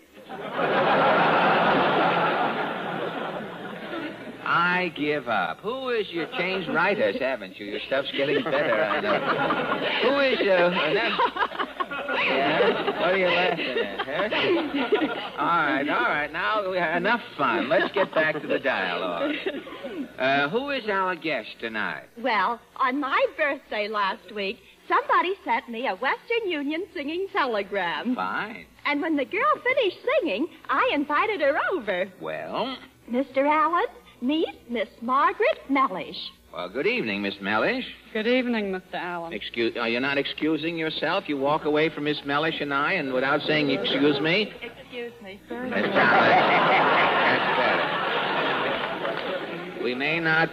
I give up. Who is your changed writers, haven't you? Your stuff's getting better, I know. Who is yeah? What are you laughing at, huh? All right. Now we have enough fun. Let's get back to the dialogue. Who is our guest tonight? Well, on my birthday last week, somebody sent me a Western Union singing telegram. Fine. And when the girl finished singing, I invited her over. Well? Mr. Allen, meet Miss Margaret Mellish. Well, good evening, Miss Mellish. Good evening, Mr. Allen. Are you not excusing yourself? You walk away from Miss Mellish and I, and without saying excuse me? Excuse me, sir. That's better. We may not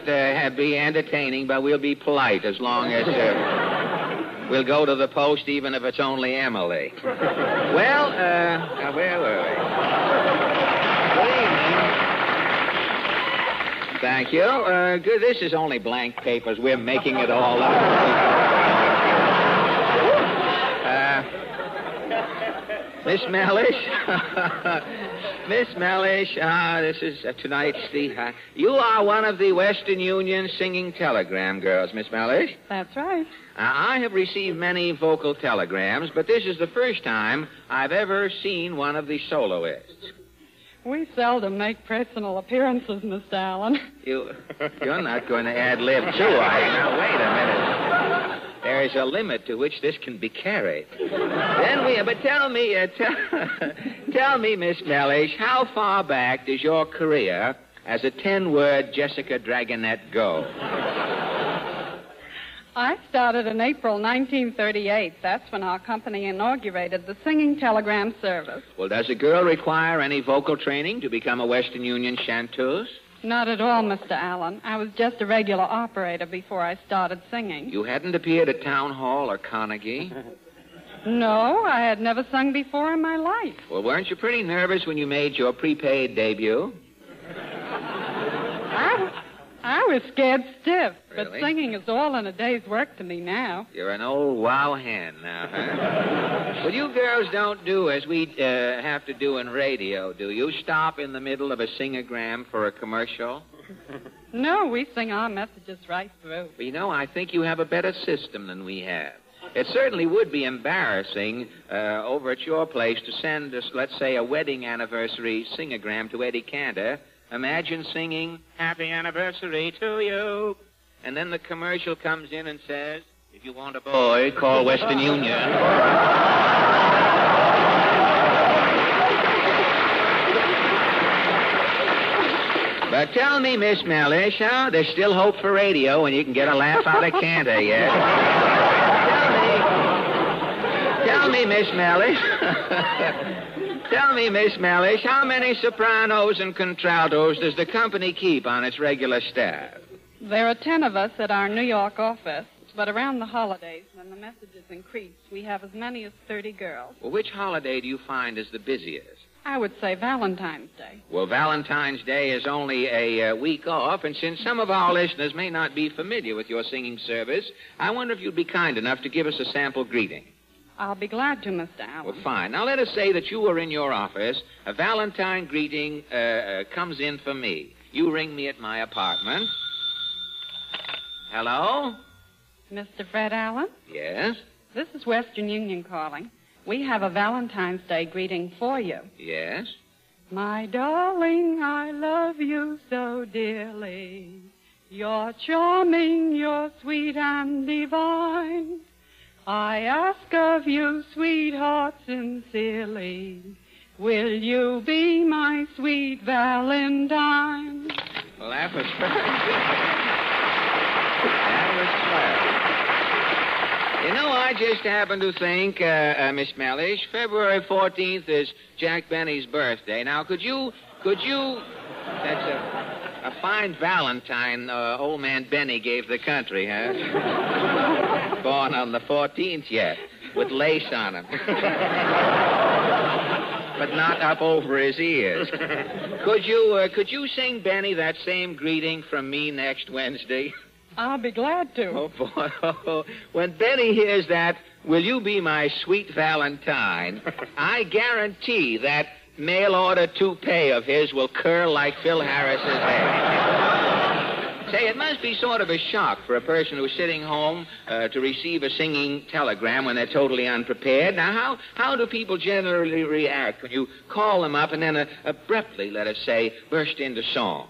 be entertaining, but we'll be polite as long as we'll go to the post, even if it's only Emily. Well, where were we? Good evening. Thank you. Good. This is only blank papers. We're making it all up. Miss Mellish. Miss Mellish, this is tonight's the... you are one of the Western Union singing telegram girls, Miss Mellish. That's right. I have received many vocal telegrams, but this is the first time I've ever seen one of the soloists. We seldom make personal appearances, Mr. Allen. You're not going to ad-lib, too, are you? Now, wait a minute. There is a limit to which this can be carried. But tell me, Miss Mellish, how far back does your career as a 10-word Jessica Dragonette go? I started in April 1938. That's when our company inaugurated the singing telegram service. Well, does a girl require any vocal training to become a Western Union chanteuse? Not at all, Mr. Allen. I was just a regular operator before I started singing. You hadn't appeared at Town Hall or Carnegie? No, I had never sung before in my life. Well, weren't you pretty nervous when you made your prepaid debut? I was scared stiff, Really? But singing is all in a day's work to me now. You're an old wow hen now, huh? Well, you girls don't do as we have to do in radio, do you? Stop in the middle of a singogram for a commercial? No, we sing our messages right through. Well, you know, I think you have a better system than we have. It certainly would be embarrassing over at your place to send us, let's say, a wedding anniversary singogram to Eddie Cantor. Imagine singing, "Happy Anniversary to you." And then the commercial comes in and says, "If you want a boy, call Western Union." But tell me, Miss Mellish, there's still hope for radio and you can get a laugh out of Cantor yet. Tell me, Miss Mellish. Tell me, Miss Mellish, how many sopranos and contraltos does the company keep on its regular staff? There are 10 of us at our New York office, but around the holidays, when the messages increase, we have as many as 30 girls. Well, which holiday do you find is the busiest? I would say Valentine's Day. Well, Valentine's Day is only a week off, and since some of our listeners may not be familiar with your singing service, I wonder if you'd be kind enough to give us a sample greeting. I'll be glad to, Mr. Allen. Well, fine. Now, let us say that you were in your office. A Valentine greeting comes in for me. You ring me at my apartment. Hello? Mr. Fred Allen? Yes? This is Western Union calling. We have a Valentine's Day greeting for you. Yes? My darling, I love you so dearly. You're charming, you're sweet and divine. I ask of you, sweetheart, sincerely, will you be my sweet Valentine? Well, that was that was clever. You know, I just happened to think, Miss Mellish, February 14th is Jack Benny's birthday. Now, could you... That's A fine Valentine old man Benny gave the country, huh? Born on the 14th yet, with lace on him. But not up over his ears. Could you sing Benny that same greeting from me next Wednesday? I'll be glad to. Oh, boy. When Benny hears that, will you be my sweet Valentine, I guarantee that mail-order toupee of his will curl like Phil Harris's hair. Say, it must be sort of a shock for a person who's sitting home to receive a singing telegram when they're totally unprepared. Now, how do people generally react when you call them up and then abruptly, let us say, burst into song?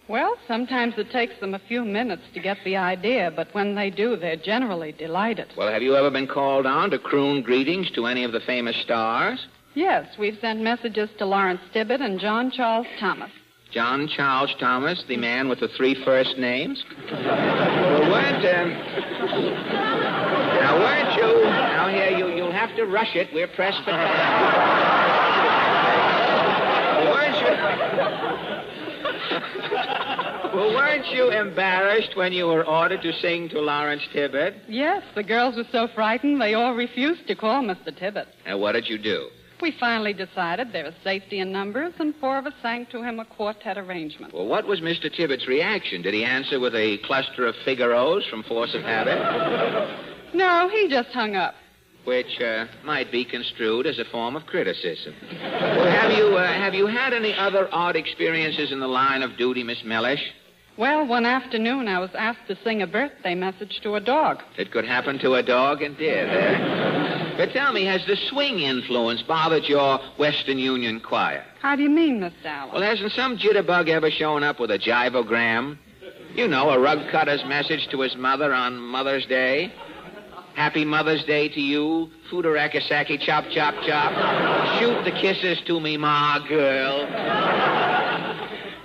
Well, sometimes it takes them a few minutes to get the idea, but when they do, they're generally delighted. Well, have you ever been called on to croon greetings to any of the famous stars? Yes, we've sent messages to Lawrence Tibbett and John Charles Thomas. John Charles Thomas, the man with the 3 first names? Well, weren't you? Now, here, you'll have to rush it. We're pressed for time. Weren't you embarrassed when you were ordered to sing to Lawrence Tibbett? Yes, the girls were so frightened they all refused to call Mr. Tibbett. And what did you do? We finally decided there was safety in numbers, and 4 of us sang to him a quartet arrangement. Well, what was Mr. Tibbett's reaction? Did he answer with a cluster of Figaros from force of habit? No, he just hung up. Which might be construed as a form of criticism. Well, have you had any other odd experiences in the line of duty, Miss Mellish? Well, one afternoon I was asked to sing a birthday message to a dog. It could happen to a dog, and did. But tell me, has the swing influence bothered your Western Union choir? How do you mean, Mr. Allen? Well, hasn't some jitterbug ever shown up with a jivogram? You know, a rug cutter's message to his mother on Mother's Day. Happy Mother's Day to you. Fudarakasaki, chop, chop, chop. Shoot the kisses to me, ma girl.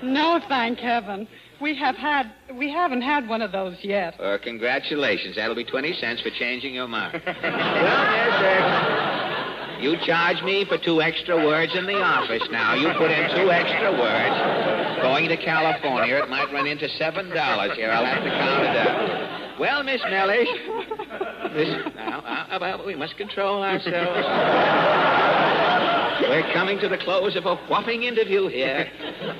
No, thank heaven. We haven't had one of those yet. Congratulations. That'll be 20 cents for changing your mind. Well, yes, sir. You charge me for 2 extra words in the office now. You put in 2 extra words. Going to California, it might run into $7 here. I'll have to count it up. Well, Miss Mellish, we must control ourselves. We're coming to the close of a whopping interview here.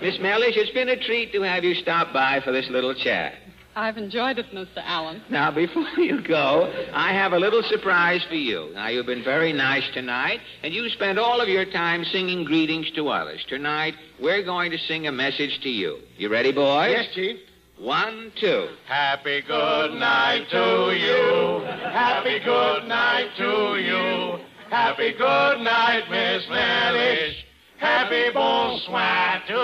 Miss Mellish, it's been a treat to have you stop by for this little chat. I've enjoyed it, Mr. Allen. Now, before you go, I have a little surprise for you. Now, you've been very nice tonight, and you spent all of your time singing greetings to others. Tonight, we're going to sing a message to you. You ready, boys? Yes, Chief. 1, 2. Happy good night to you. Happy good night to you. Happy good night, Miss Mellish. Happy bonsoir to you.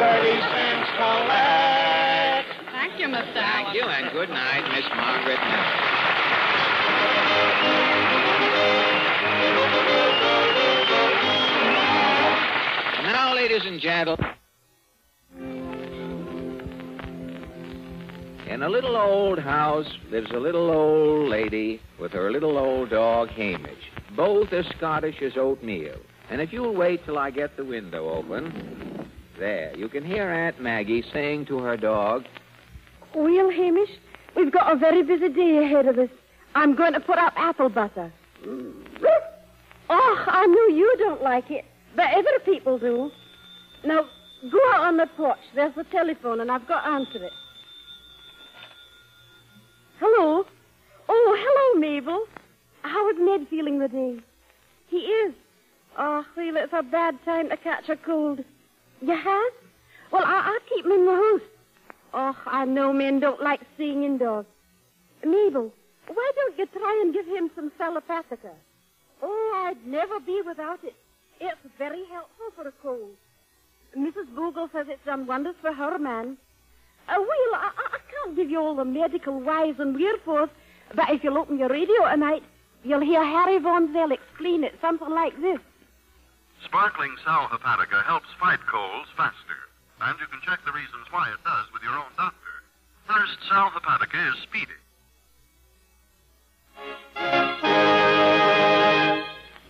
30 cents collect. Thank you, Mr. Allen. Thank you, and good night, Miss Margaret Miller. Now, ladies and gentlemen, in a little old house lives a little old lady with her little old dog, Hamish, both as Scottish as oatmeal. And if you'll wait till I get the window open, there, you can hear Aunt Maggie saying to her dog, Well, Hamish, we've got a very busy day ahead of us. I'm going to put up apple butter. Oh, I know you don't like it, but other people do. Now, go out on the porch. There's the telephone, and I've got to answer it. Hello? Oh, hello, Mabel. How is Ned feeling today? He is. Oh, well, it's a bad time to catch a cold. You have? Well, I'll keep him in the house. Oh, I know men don't like staying indoors. Mabel, why don't you try and give him some Salapatica? Oh, I'd never be without it. It's very helpful for a cold. Mrs. Bogle says it's done wonders for her man. Well, I can't give you all the medical whys and wherefores, but if you'll open your radio tonight, you'll hear Harry Von Zell explain it, something like this. Sparkling Sal Hepatica helps fight colds faster, and you can check the reasons why it does with your own doctor. First, Sal Hepatica is speedy.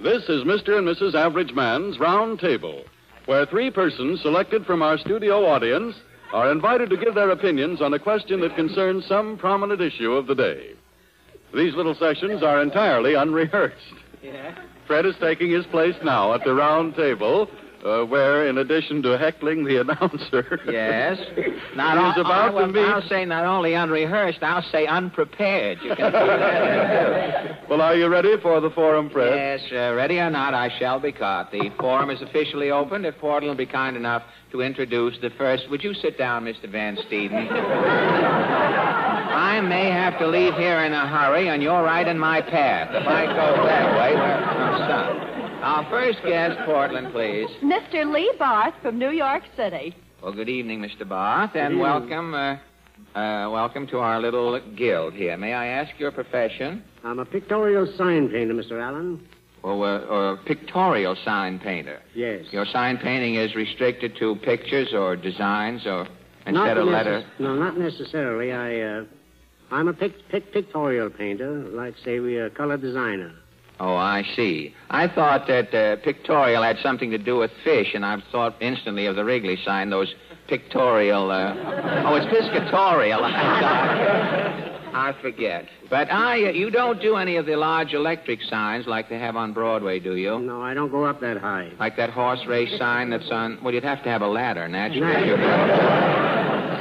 This is Mr. and Mrs. Average Man's Round Table. where 3 persons selected from our studio audience are invited to give their opinions on a question that concerns some prominent issue of the day. These little sessions are entirely unrehearsed. Yeah? Fred is taking his place now at the round table, where, in addition to heckling the announcer... Yes? I'll say not only unrehearsed, I'll say unprepared. You can do that. Well, are you ready for the forum, Fred? Yes, ready or not, I shall be caught. The forum is officially opened. If Portland will be kind enough to introduce the first... Would you sit down, Mr. Van Steeden? I may have to leave here in a hurry, and you're right in my path. If I go that way, no, son. Our first guest, Portland, please. Mr. Lee Barth from New York City. Well, good evening, Mr. Barth, and welcome to our little guild here. May I ask your profession? I'm a pictorial sign painter, Mr. Allen. Or a pictorial sign painter? Yes. Your sign painting is restricted to pictures or designs or instead of letters? No, not necessarily. I'm a pictorial painter, like, say, a color designer. Oh, I see. I thought that pictorial had something to do with fish, and I thought instantly of the Wrigley sign, those pictorial... it's piscatorial. I forget. But you don't do any of the large electric signs like they have on Broadway, do you? No, I don't go up that high. Like that horse race sign that's on... Well, you'd have to have a ladder, naturally.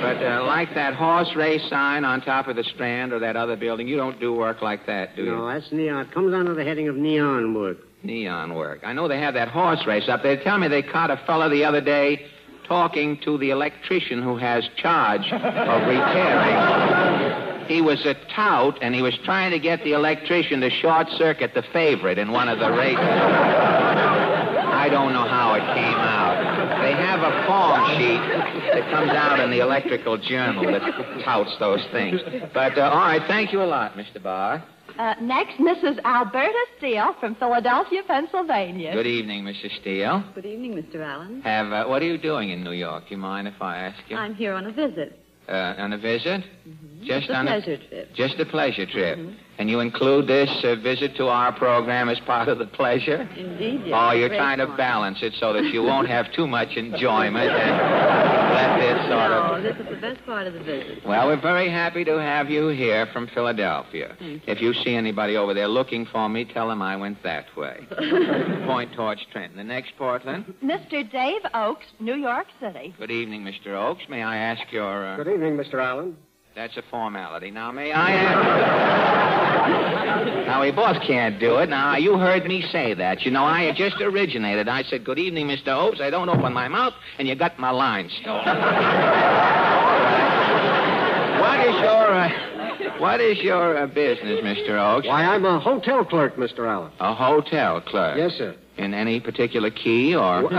But like that horse race sign on top of the Strand or that other building, you don't do work like that, do you? No, that's neon. It comes under the heading of neon work. Neon work. I know they have that horse race up there. Tell me they caught a fella the other day talking to the electrician who has charge of repairing. He was a tout, and he was trying to get the electrician to short-circuit the favorite in one of the races. I don't know how it came out. They have a form sheet that comes out in the electrical journal that touts those things. But, all right, thank you a lot, Mr. Barr. Next, Mrs. Alberta Steele from Philadelphia, Pennsylvania. Good evening, Mrs. Steele. Good evening, Mr. Allen. What are you doing in New York? Do you mind if I ask you? I'm here on a visit. On a visit? Mm-hmm. Just a pleasure trip. Just a pleasure trip. Mm-hmm. And you include this visit to our program as part of the pleasure? Indeed, yes. Oh, you're trying to balance it so that you won't have too much enjoyment and let this sort of... No, this is the best part of the visit. Well, we're very happy to have you here from Philadelphia. Thank you. If you see anybody over there looking for me, tell them I went that way. Point towards Trenton. The next, Portland. Mr. Dave Oakes, New York City. Good evening, Mr. Oakes. May I ask your... Good evening, Mr. Allen. That's a formality. Now, may I ask... Now, we both can't do it. Now, you heard me say that. You know, I had just originated. I said, good evening, Mr. Oakes. I don't open my mouth, and you got my line stolen. What is your business, Mr. Oakes? Why, I'm a hotel clerk, Mr. Allen. A hotel clerk? Yes, sir. In any particular key, or...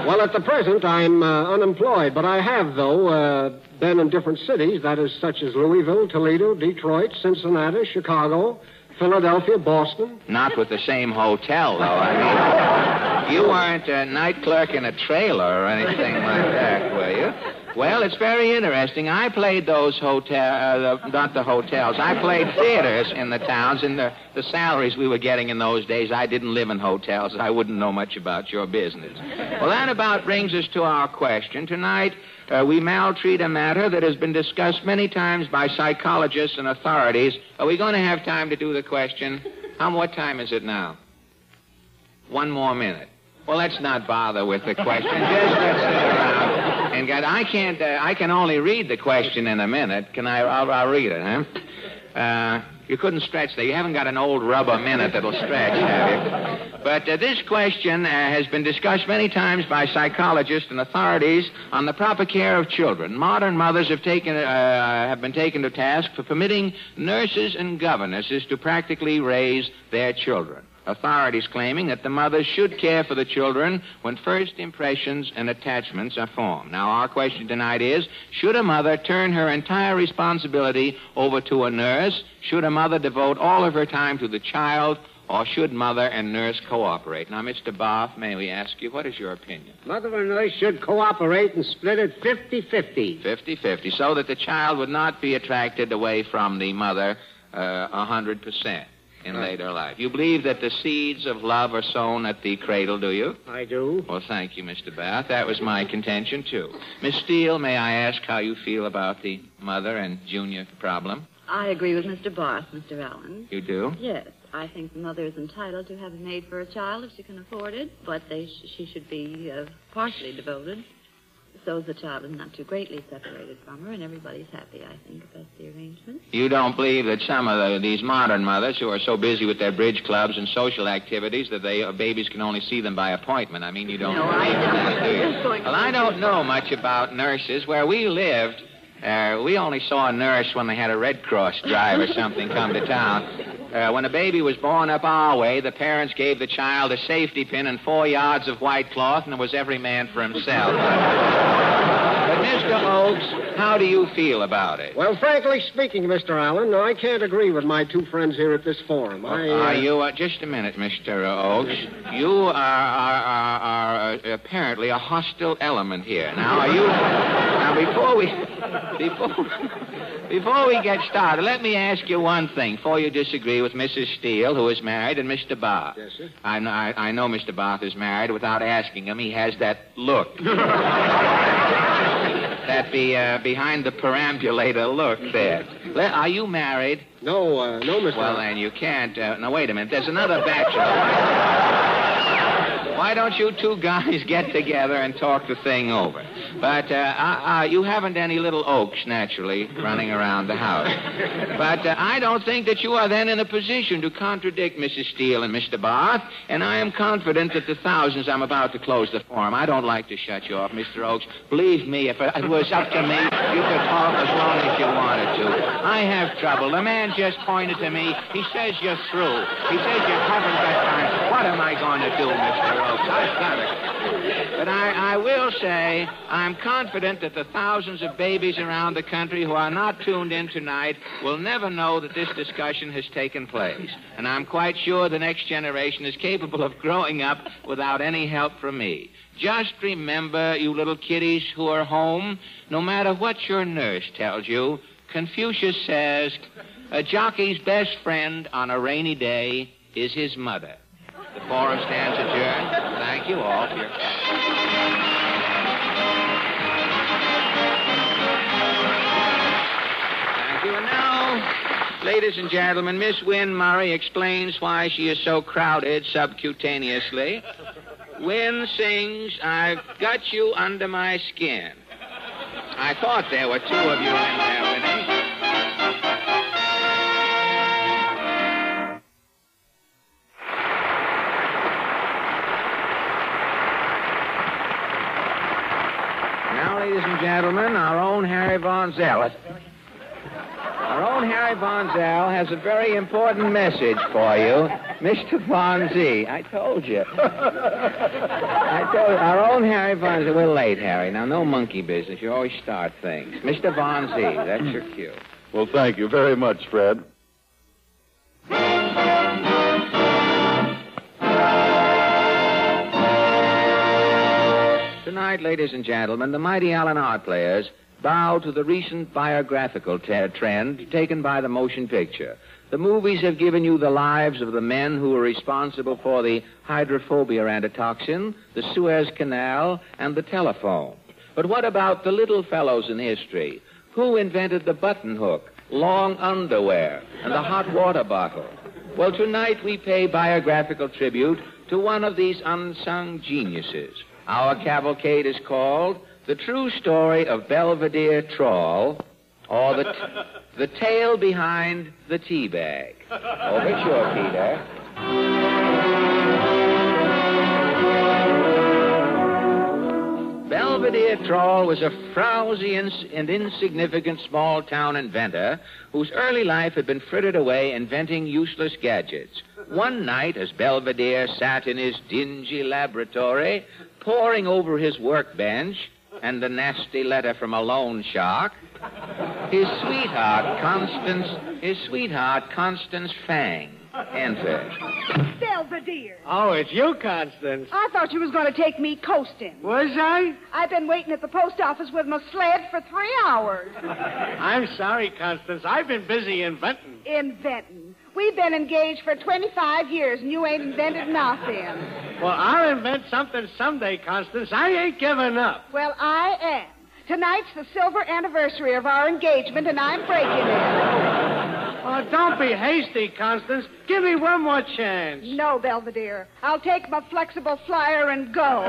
Well, at the present, I'm unemployed, but I have, though, been in different cities, that is, such as Louisville, Toledo, Detroit, Cincinnati, Chicago, Philadelphia, Boston. Not with the same hotel, though. I mean, you weren't a night clerk in a trailer or anything like that, were you? Well, it's very interesting. I played those not the hotels. I played theaters in the towns, and the salaries we were getting in those days, I didn't live in hotels. I wouldn't know much about your business. Well, that about brings us to our question. Tonight, we maltreat a matter that has been discussed many times by psychologists and authorities. Are we going to have time to do the question? What time is it now? 1 more minute. Well, let's not bother with the question. Just let's sit around. And I can only read the question in a minute. I'll read it, huh? You couldn't stretch there. You haven't got an old rubber minute that'll stretch, have you? But this question has been discussed many times by psychologists and authorities on the proper care of children. Modern mothers have been taken to task for permitting nurses and governesses to practically raise their children. Authorities claiming that the mothers should care for the children when first impressions and attachments are formed. Now, our question tonight is, should a mother turn her entire responsibility over to a nurse? Should a mother devote all of her time to the child? Or should mother and nurse cooperate? Now, Mr. Barth, may we ask you, what is your opinion? Mother and nurse should cooperate and split it 50-50. 50-50, so that the child would not be attracted away from the mother 100%. in later life. You believe that the seeds of love are sown at the cradle, do you? I do. Well, thank you, Mr. Bath. That was my contention, too. Miss Steele, may I ask how you feel about the mother and junior problem? I agree with Mr. Barth, Mr. Allen. You do? Yes. I think the mother is entitled to have a maid for a child if she can afford it, but she should be partially devoted so the child is not too greatly separated from her, and everybody's happy, I think, if that's the arrangement. You don't believe that some of these modern mothers who are so busy with their bridge clubs and social activities that babies can only see them by appointment. I mean, you don't believe that, do you? Well, I don't know much about nurses. Where we lived, we only saw a nurse when they had a Red Cross drive or something come to town. When a baby was born up our way, the parents gave the child a safety pin and 4 yards of white cloth, and it was every man for himself. But, Mr. Oakes, how do you feel about it? Well, frankly speaking, Mr. Allen, I can't agree with my two friends here at this forum. Are you, just a minute, Mr. Oakes. You are apparently a hostile element here. Now, before we get started, let me ask you one thing, before you disagree with Mrs. Steele, who is married, and Mr. Barth. Yes, sir. I know Mr. Barth is married. Without asking him, he has that look. That behind the perambulator look there. Are you married? No, Mr. Well, then you can't. Now, wait a minute. There's another bachelor. Why don't you two guys get together and talk the thing over? But you haven't any little Oaks, naturally, running around the house. But I don't think that you are then in a position to contradict Mrs. Steele and Mr. Barth, and I am confident that the thousands I'm about to close the forum. I don't like to shut you off, Mr. Oakes. Believe me, if it was up to me, you could talk as long as you wanted to. I have trouble. The man just pointed to me. He says you're through. He says you haven't got time. What am I going to do, Mr. Oakes? I've got it. But I will say I'm confident that the thousands of babies around the country who are not tuned in tonight will never know that this discussion has taken place. And I'm quite sure the next generation is capable of growing up without any help from me. Just remember, you little kiddies who are home, no matter what your nurse tells you, Confucius says, a jockey's best friend on a rainy day is his mother. The forum stands adjourned. Thank you all for your Thank you. And now, ladies and gentlemen, Miss Wynne Murray explains why she is so crowded subcutaneously. Wynne sings, I've got you under my skin. I thought there were two of you in there, Winnie. Now, ladies and gentlemen, our own Harry Von Zell. Our own Harry Von Zell has a very important message for you. Mr. Von Z. I told you. Our own Harry Von Z. We're late, Harry. Now, no monkey business. You always start things. Mr. Von Z. That's your cue. Well, thank you very much, Fred. Tonight, ladies and gentlemen, the mighty Allen Art Players bow to the recent biographical trend taken by the motion picture. The movies have given you the lives of the men who were responsible for the hydrophobia antitoxin, the Suez Canal, and the telephone. But what about the little fellows in history? Who invented the button hook, long underwear, and the hot water bottle? Well, tonight we pay biographical tribute to one of these unsung geniuses. Our cavalcade is called The True Story of Belvedere Trawl, or the Tale Behind the Teabag. Overture, Peter. Belvedere Trawl was a frowsy and insignificant small-town inventor whose early life had been frittered away inventing useless gadgets. One night, as Belvedere sat in his dingy laboratory, poring over his workbench and the nasty letter from a loan shark, his sweetheart, Constance Fang, entered. Belvedere. Oh, it's you, Constance. I thought you was going to take me coasting. Was I? I've been waiting at the post office with my sled for 3 hours. I'm sorry, Constance. I've been busy inventing. Inventing. We've been engaged for 25 years, and you ain't invented nothing. Well, I'll invent something someday, Constance. I ain't giving up. Well, I am. Tonight's the silver anniversary of our engagement, and I'm breaking it. Oh, don't be hasty, Constance. Give me one more chance. No, Belvedere. I'll take my flexible flyer and go.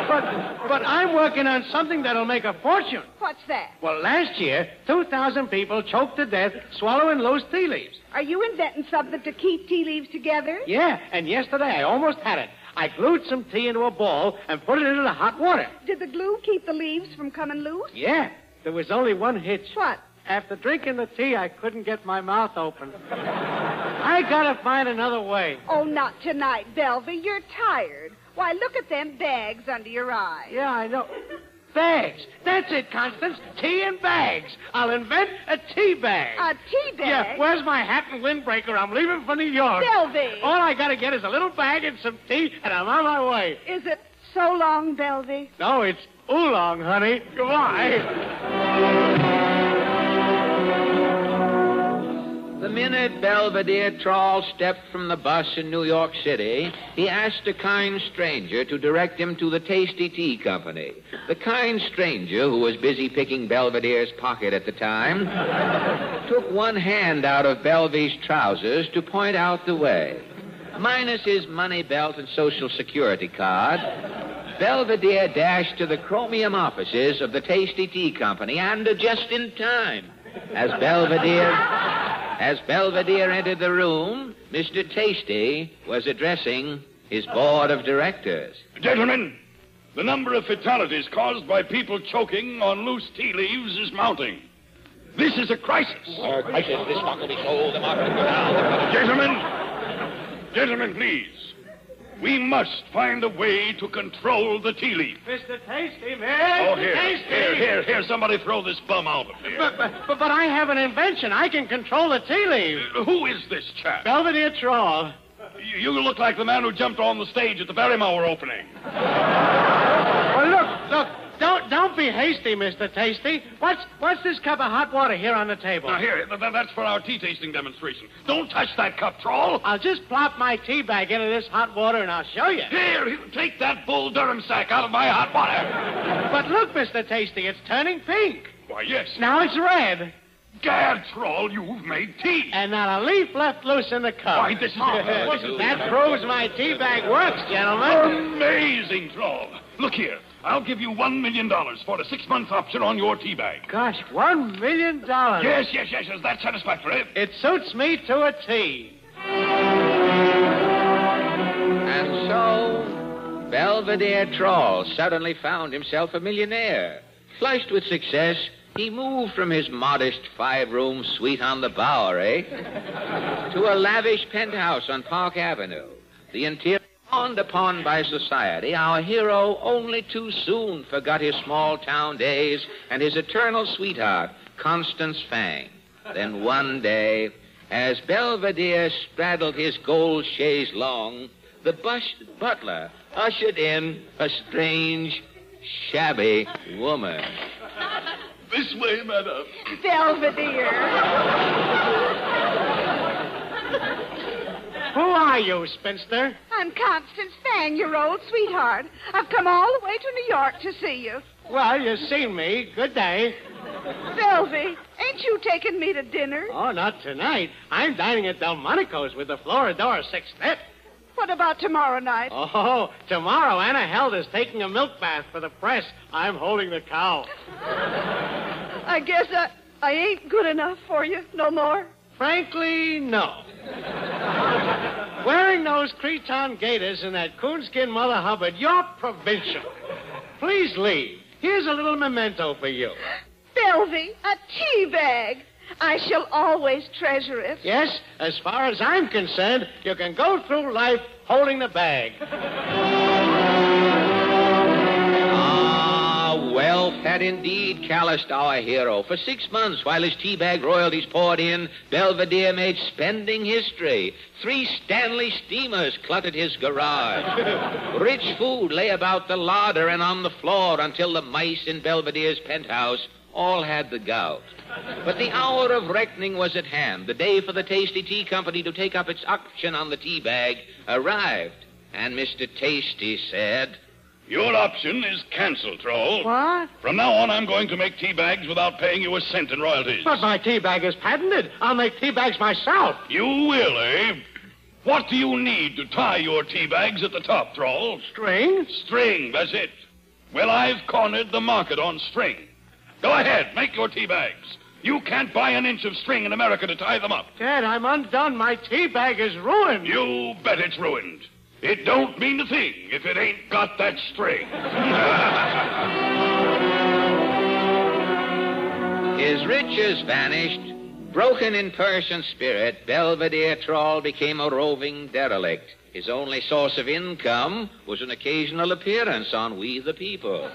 But I'm working on something that'll make a fortune. What's that? Well, last year, 2,000 people choked to death swallowing loose tea leaves. Are you inventing something to keep tea leaves together? Yeah, and yesterday I almost had it. I glued some tea into a ball and put it into the hot water. Did the glue keep the leaves from coming loose? Yeah, there was only one hitch. What? After drinking the tea, I couldn't get my mouth open. I gotta find another way. Oh, not tonight, Belvy. You're tired. Why, look at them bags under your eyes. Yeah, I know. Bags. That's it, Constance. Tea and bags. I'll invent a tea bag. A tea bag? Yeah, where's my hat and windbreaker? I'm leaving for New York. Belvy. All I gotta get is a little bag and some tea, and I'm on my way. Is it so long, Belvy? No, it's oolong, honey. Goodbye. The minute Belvedere Trawl stepped from the bus in New York City, he asked a kind stranger to direct him to the Tasty Tea Company. The kind stranger, who was busy picking Belvedere's pocket at the time, took one hand out of Belvy's trousers to point out the way. Minus his money belt and Social Security card, Belvedere dashed to the chromium offices of the Tasty Tea Company, and just in time. As Belvedere entered the room, Mr. Tasty was addressing his board of directors. Gentlemen, the number of fatalities caused by people choking on loose tea leaves is mounting. This is a crisis. Crisis. This stock will be sold. The market will go down. Gentlemen, please. We must find a way to control the tea leaf. Mr. Tasty, man. Oh, Tasty. Here, somebody throw this bum out of here. But I have an invention. I can control the tea leaf. Who is this chap? Belvedere Trawl. You look like the man who jumped on the stage at the Barrymore opening. Well, look. Don't be hasty, Mr. Tasty. What's this cup of hot water here on the table? Now, here, that's for our tea tasting demonstration. Don't touch that cup, Trawl. I'll just plop my tea bag into this hot water and I'll show you. Here, take that Bull Durham sack out of my hot water. But look, Mr. Tasty, it's turning pink. Why, yes. Now it's red. Gad, Trawl, you've made tea. And not a leaf left loose in the cup. Why, this is... That proves my tea bag works, gentlemen. Amazing, Trawl. Look here. I'll give you $1 million for a 6-month option on your tea bag. Gosh, $1 million? Yes. Is that satisfactory? It suits me to a T. And so, Belvedere Trawl suddenly found himself a millionaire. Flushed with success, he moved from his modest 5-room suite on the Bowery to a lavish penthouse on Park Avenue. The interior fawned upon by society, our hero only too soon forgot his small-town days and his eternal sweetheart, Constance Fang. Then one day, as Belvedere straddled his gold chaise longue, the butler ushered in a strange, shabby woman. This way, madam. Belvedere. Who are you, spinster? I'm Constance Fang, your old sweetheart. I've come all the way to New York to see you. Well, you've seen me. Good day. Belvy, ain't you taking me to dinner? Oh, not tonight. I'm dining at Delmonico's with the Floridor Sextet. What about tomorrow night? Oh, tomorrow Anna Helder's taking a milk bath for the press. I'm holding the cow. I guess I ain't good enough for you no more. Frankly, no. Wearing those creton gaiters and that coonskin Mother Hubbard, you're provincial. Please leave. Here's a little memento for you. Belvy, a tea bag. I shall always treasure it. Yes, as far as I'm concerned, you can go through life holding the bag. Wealth had indeed calloused our hero. For 6 months, while his teabag royalties poured in, Belvedere made spending history. 3 Stanley steamers cluttered his garage. Rich food lay about the larder and on the floor until the mice in Belvedere's penthouse All had the gout. But the hour of reckoning was at hand. The day for the Tasty Tea Company to take up its auction on the tea bag arrived. And Mr. Tasty said, Your option is canceled, Troll. What? From now on, I'm going to make tea bags without paying you a cent in royalties. But my tea bag is patented. I'll make tea bags myself. You will, eh? What do you need to tie your tea bags at the top, Troll? String? String, that's it. Well, I've cornered the market on string. Go ahead, make your tea bags. You can't buy an inch of string in America to tie them up. Dad, I'm undone. My tea bag is ruined. You bet it's ruined. It don't mean a thing if it ain't got that string. His riches vanished. Broken in purse and spirit, Belvedere Troll became a roving derelict. His only source of income was an occasional appearance on We the People,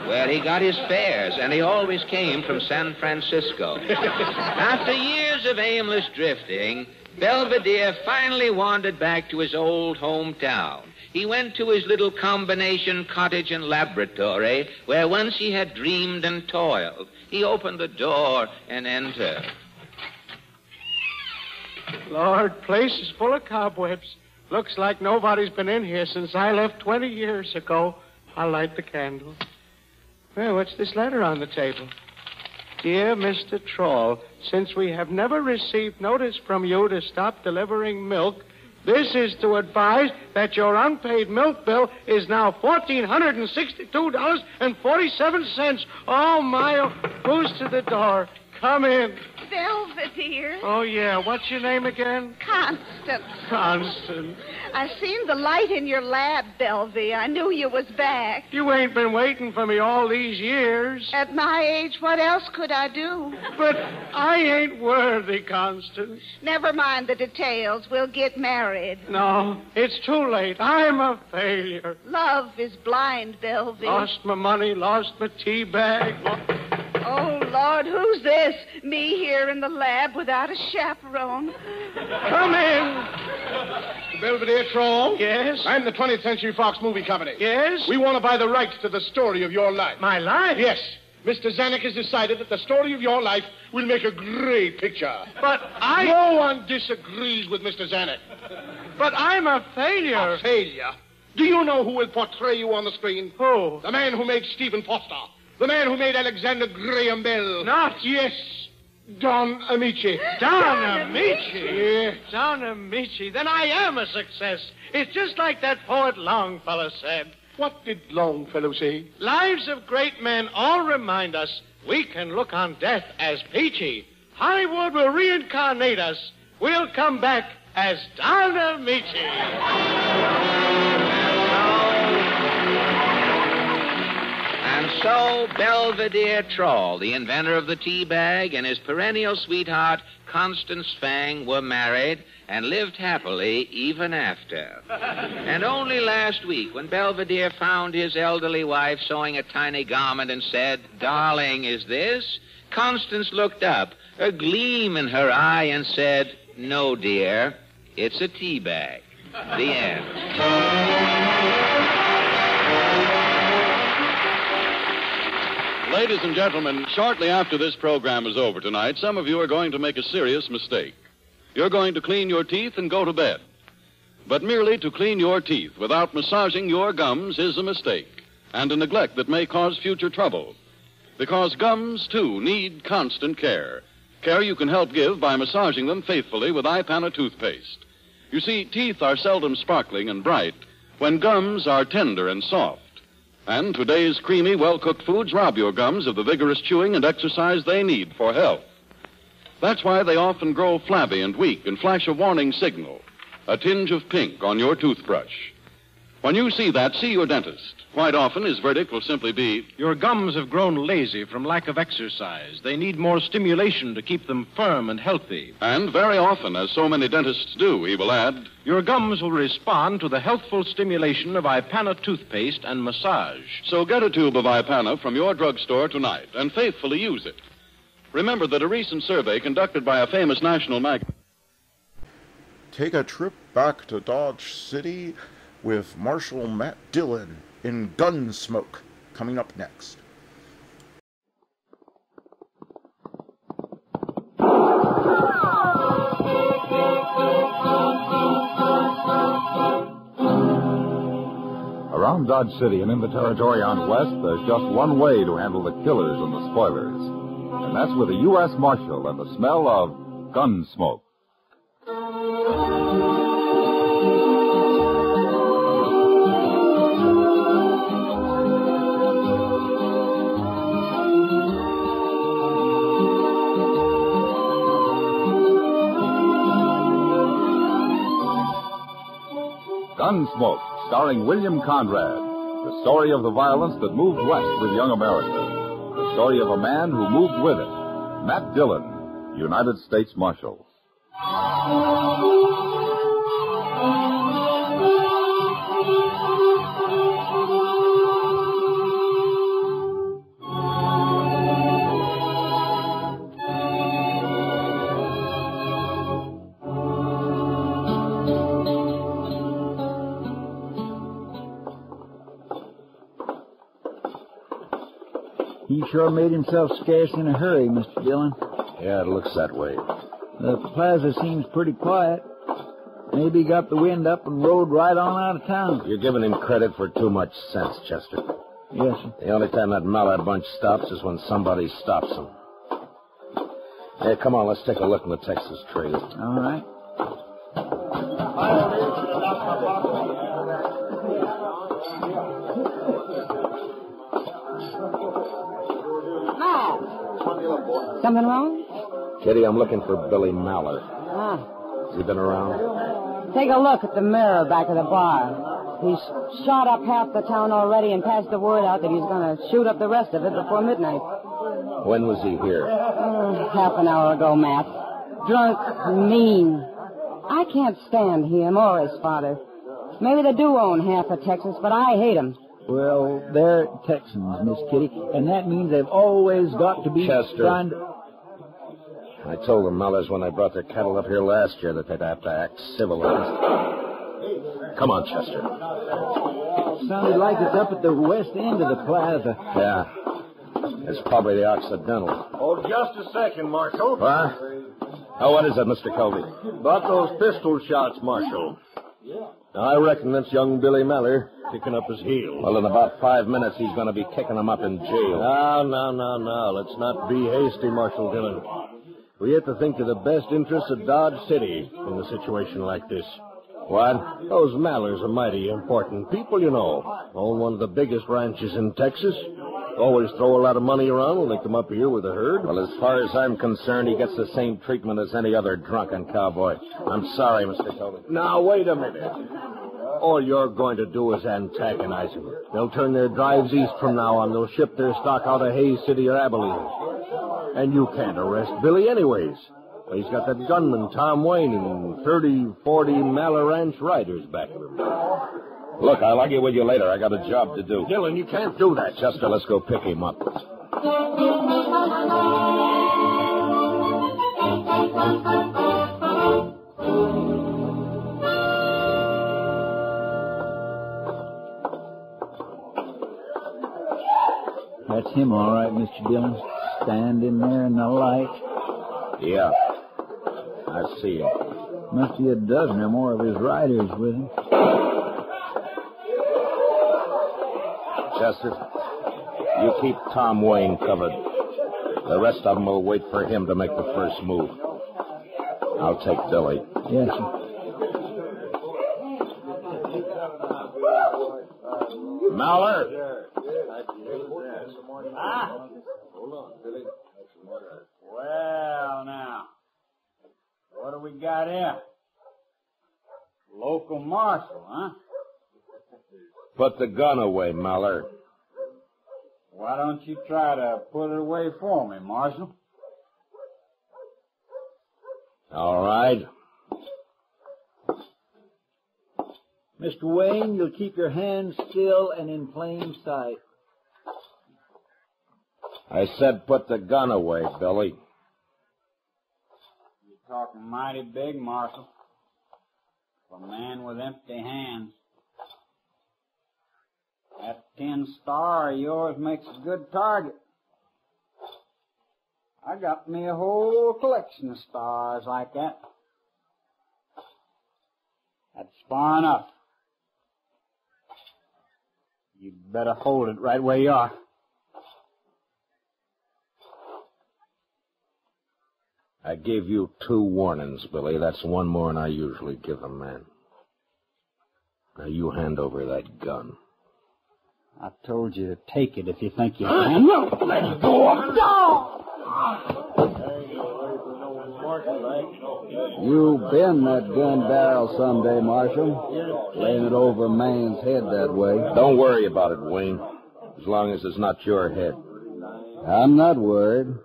where he got his fares, and he always came from San Francisco. After years of aimless drifting, Belvedere finally wandered back to his old hometown. He went to his little combination cottage and laboratory, where once he had dreamed and toiled. He opened the door and entered. Lord, place is full of cobwebs. Looks like nobody's been in here since I left 20 years ago. I'll light the candle. Well, what's this letter on the table? Dear Mr. Troll, since we have never received notice from you to stop delivering milk, this is to advise that your unpaid milk bill is now $1,462.47. Oh, my, who's to the door? Come in. Belvedere. Oh, yeah. What's your name again? Constance. Constance. I seen the light in your lab, Belvy. I knew you was back. You ain't been waiting for me all these years. At my age, what else could I do? But I ain't worthy, Constance. Never mind the details. We'll get married. No, it's too late. I'm a failure. Love is blind, Belvy. Lost my money, lost my tea bag. Oh, Lord, who's this? Me here in the lab without a chaperone. Come in. Belvedere Troll? Yes? I'm the 20th Century Fox Movie Company. Yes? We want to buy the rights to the story of your life. My life? Yes. Mr. Zanuck has decided that the story of your life will make a great picture. But No one disagrees with Mr. Zanuck. But I'm a failure. A failure? Do you know who will portray you on the screen? Who? The man who made Stephen Foster. The man who made Alexander Graham Bell. Not? Yes. Don Amici. Don Amici? Yes. Don Amici. Then I am a success. It's just like that poet Longfellow said. What did Longfellow say? Lives of great men all remind us we can look on death as peachy. Hollywood will reincarnate us. We'll come back as Don Amici. And so Belvedere Troll, the inventor of the tea bag, and his perennial sweetheart, Constance Fang, were married and lived happily even after. And only last week, when Belvedere found his elderly wife sewing a tiny garment and said, "Darling, is this?" Constance looked up, a gleam in her eye, and said, "No, dear, it's a tea bag." The end. Ladies and gentlemen, shortly after this program is over tonight, some of you are going to make a serious mistake. You're going to clean your teeth and go to bed. But merely to clean your teeth without massaging your gums is a mistake and a neglect that may cause future trouble. Because gums, too, need constant care. Care you can help give by massaging them faithfully with Ipana toothpaste. You see, teeth are seldom sparkling and bright when gums are tender and soft. And today's creamy, well-cooked foods rob your gums of the vigorous chewing and exercise they need for health. That's why they often grow flabby and weak and flash a warning signal, a tinge of pink on your toothbrush. When you see that, see your dentist. Quite often, his verdict will simply be, "Your gums have grown lazy from lack of exercise. They need more stimulation to keep them firm and healthy." And very often, as so many dentists do, he will add, "Your gums will respond to the healthful stimulation of Ipana toothpaste and massage." So get a tube of Ipana from your drugstore tonight and faithfully use it. Remember that a recent survey conducted by a famous national magazine... Take a trip back to Dodge City with Marshal Matt Dillon in Gunsmoke, coming up next. Around Dodge City and in the territory on west, there's just one way to handle the killers and the spoilers. And that's with a U.S. Marshal and the smell of gun smoke. Gunsmoke, starring William Conrad. The story of the violence that moved west with young America. The story of a man who moved with it. Matt Dillon, United States Marshal. He sure made himself scarce in a hurry, Mr. Dillon. Yeah, it looks that way. The plaza seems pretty quiet. Maybe he got the wind up and rode right on out of town. You're giving him credit for too much sense, Chester. Yes, sir. The only time that Mallard bunch stops is when somebody stops them. Hey, come on, let's take a look in the Texas Trail. All right. Something wrong? Kitty, I'm looking for Billy Mallard. Ah. Has he been around? Take a look at the mirror back of the bar. He's shot up half the town already and passed the word out that he's going to shoot up the rest of it before midnight. When was he here? Half an hour ago, Matt. Drunk, mean. I can't stand him or his father. Maybe they do own half of Texas, but I hate them. Well, they're Texans, Miss Kitty, and that means they've always got to be Chester. trying to... I told the Mellors when they brought their cattle up here last year that they'd have to act civilized. Come on, Chester. Sounded like it's up at the west end of the plaza. Yeah. It's probably the Occidental. Oh, just a second, Marshal. What? Oh, what is it, Mr. Colby? About those pistol shots, Marshal. I reckon that's young Billy Mallard kicking up his heels. Well, in about 5 minutes, he's going to be kicking them up in jail. No. Let's not be hasty, Marshal Dillon. We have to think of the best interests of Dodge City in a situation like this. What? Those Mallards are mighty important people, you know. Own one of the biggest ranches in Texas. Always throw a lot of money around when they come up here with a herd. Well, as far as I'm concerned, he gets the same treatment as any other drunken cowboy. I'm sorry, Mr. Colby. Now, wait a minute. All you're going to do is antagonize them. They'll turn their drives east from now on. They'll ship their stock out of Hayes City or Abilene. And you can't arrest Billy anyways. He's got that gunman, Tom Wayne, and 30, 40 Mallard Ranch riders back of him. Look, I'll argue with you later. I got a job to do. Dillon, you can't do that. Chester, let's go pick him up. That's him, all right, Mr. Dillon. Standing there in the light. Yeah. I see him. Must be a dozen or more of his riders with him. Chester, you keep Tom Wayne covered. The rest of them will wait for him to make the first move. I'll take Billy. Yes, sir. Mallard. Well, now, what do we got here? Local marshal, huh? Put the gun away, Mallard. Why don't you try to put it away for me, Marshal? All right. Mr. Wayne, you'll keep your hands still and in plain sight. I said put the gun away, Billy. You're talking mighty big, Marshal. For a man with empty hands. That tin star of yours makes a good target. I got me a whole collection of stars like that. That's far enough. You'd better hold it right where you are. I gave you 2 warnings, Billy. That's one more than I usually give a man. Now you hand over that gun. I told you to take it if you think you can. No, let go. You bend that gun barrel someday, Marshal. Laying it over a man's head that way. Don't worry about it, Wayne. As long as it's not your head. I'm not worried.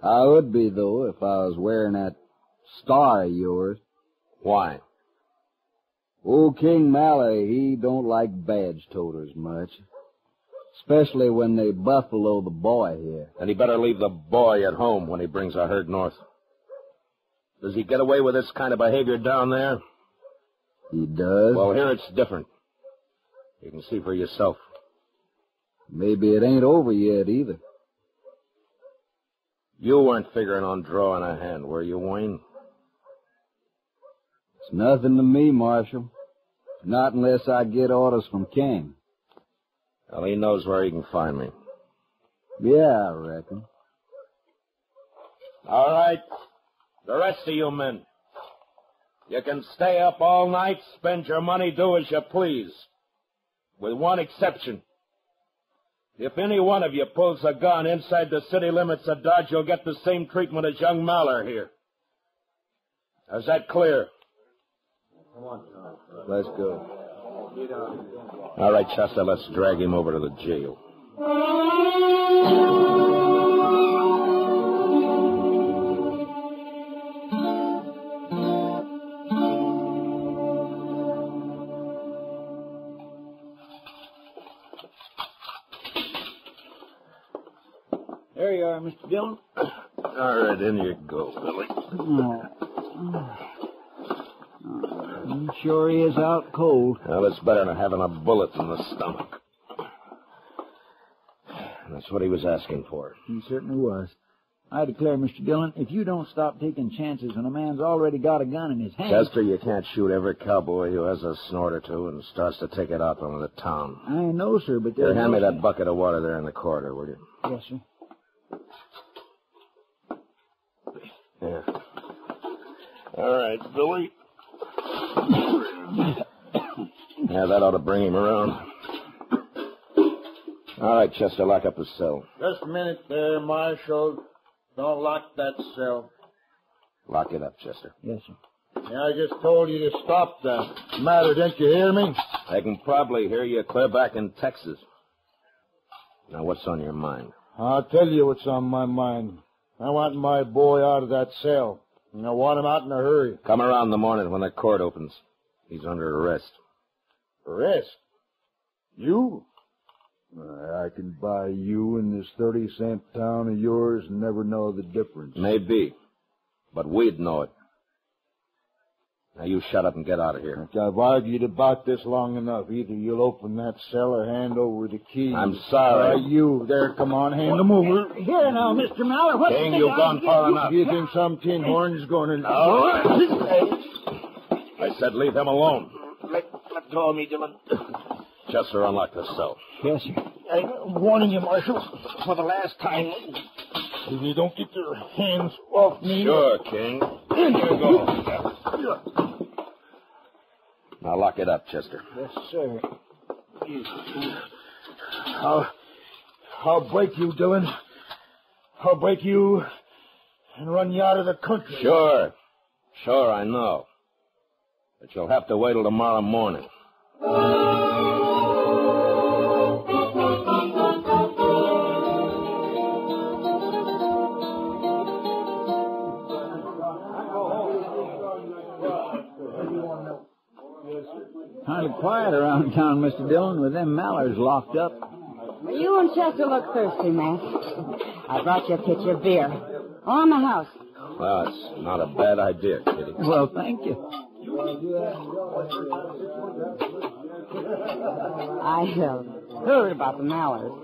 I would be, though, if I was wearing that star of yours. Why? Old King Malley, he don't like badge toters much. Especially when they buffalo the boy here. And he better leave the boy at home when he brings a herd north. Does he get away with this kind of behavior down there? He does. Well, here it's different. You can see for yourself. Maybe it ain't over yet, either. You weren't figuring on drawing a hand, were you, Wayne? It's nothing to me, Marshal. Not unless I get orders from King. Well, he knows where he can find me. Yeah, I reckon. All right. The rest of you men. You can stay up all night, spend your money, do as you please. With one exception. If any one of you pulls a gun inside the city limits of Dodge, you'll get the same treatment as young Maller here. Is that clear? Let's go. All right, Chester, let's drag him over to the jail. There you are, Mr. Dillon. All right, in you go, Billy. Sure he is out cold. Well, it's better than having a bullet in the stomach. That's what he was asking for. He certainly was. I declare, Mr. Dillon, if you don't stop taking chances when a man's already got a gun in his hand... Chester, you can't shoot every cowboy who has a snort or two and starts to take it out on the town. I know, sir, but... Here, hand me that bucket of water there in the corridor, will you? Yes, sir. Yeah. All right, Billy. Yeah, that ought to bring him around. All right, Chester, lock up his cell. Just a minute there, Marshal. Don't lock that cell. Lock it up, Chester. Yes, sir. Yeah, I just told you to stop that. Matter, didn't you hear me? I can probably hear you clear back in Texas. Now, what's on your mind? I'll tell you what's on my mind. I want my boy out of that cell. And I want him out in a hurry. Come around in the morning when the court opens. He's under arrest. Arrest? You? I can buy you in this 30-cent town of yours and never know the difference. Maybe. But we'd know it. Now, you shut up and get out of here. I've argued about this long enough. Either you'll open that cell or hand over the key. I'm sorry. You there, come on, hand them over. Here now, Mr. Mallard. What's King, you've gone far enough. You think some tin horn's going to... I said leave him alone. Let go of me, Dillon. Chester, unlock the cell. Yes, sir. I'm warning you, Marshal, for the last time. If you don't get your hands off me... Sure, King. Here you go. Now lock it up, Chester. Yes, sir. I'll break you, Dillon. I'll break you and run you out of the country. Sure. Sure, I know. But you'll have to wait till tomorrow morning. Kind of quiet around town, Mr. Dillon, with them mallards locked up. You and Chester look thirsty, Matt. I brought you a pitcher of beer. On the house. Well, it's not a bad idea, Kitty. Well, thank you. I heard about the mallards.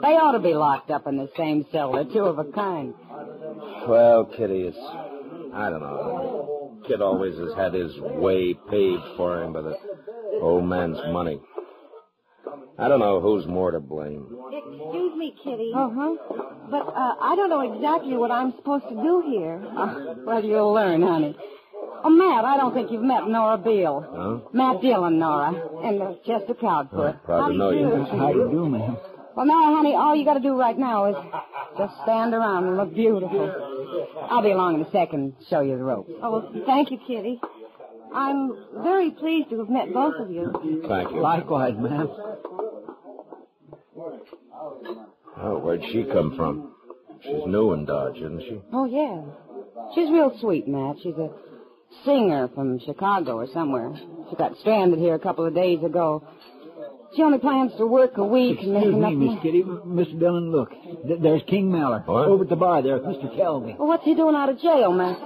They ought to be locked up in the same cell. They're two of a kind. Well, Kitty, I don't know. Kid always has had his way paid for him by the old man's money. I don't know who's more to blame. Excuse me, Kitty. Uh-huh. But I don't know exactly what I'm supposed to do here. Well, you'll learn, honey. Oh, Matt, I don't think you've met Nora Beale. Huh? Matt Dillon, Nora, and Chester Proudfoot. Proud to know you. How do you do, ma'am? Well, now, honey, all you got to do right now is just stand around and look beautiful. I'll be along in a second and show you the ropes. Oh, well, thank you, Kitty. I'm very pleased to have met both of you. Thank you. Likewise, ma'am. Oh, where'd she come from? She's new in Dodge, isn't she? Oh, yeah. She's real sweet, Matt. She's a singer from Chicago or somewhere. She got stranded here a couple of days ago. She only plans to work a week and make Excuse enough me, Miss Kitty. Mr. Dillon, look. There's King Maller. What? Over at the bar there, Mr. Kelby. Well, what's he doing out of jail, Matt?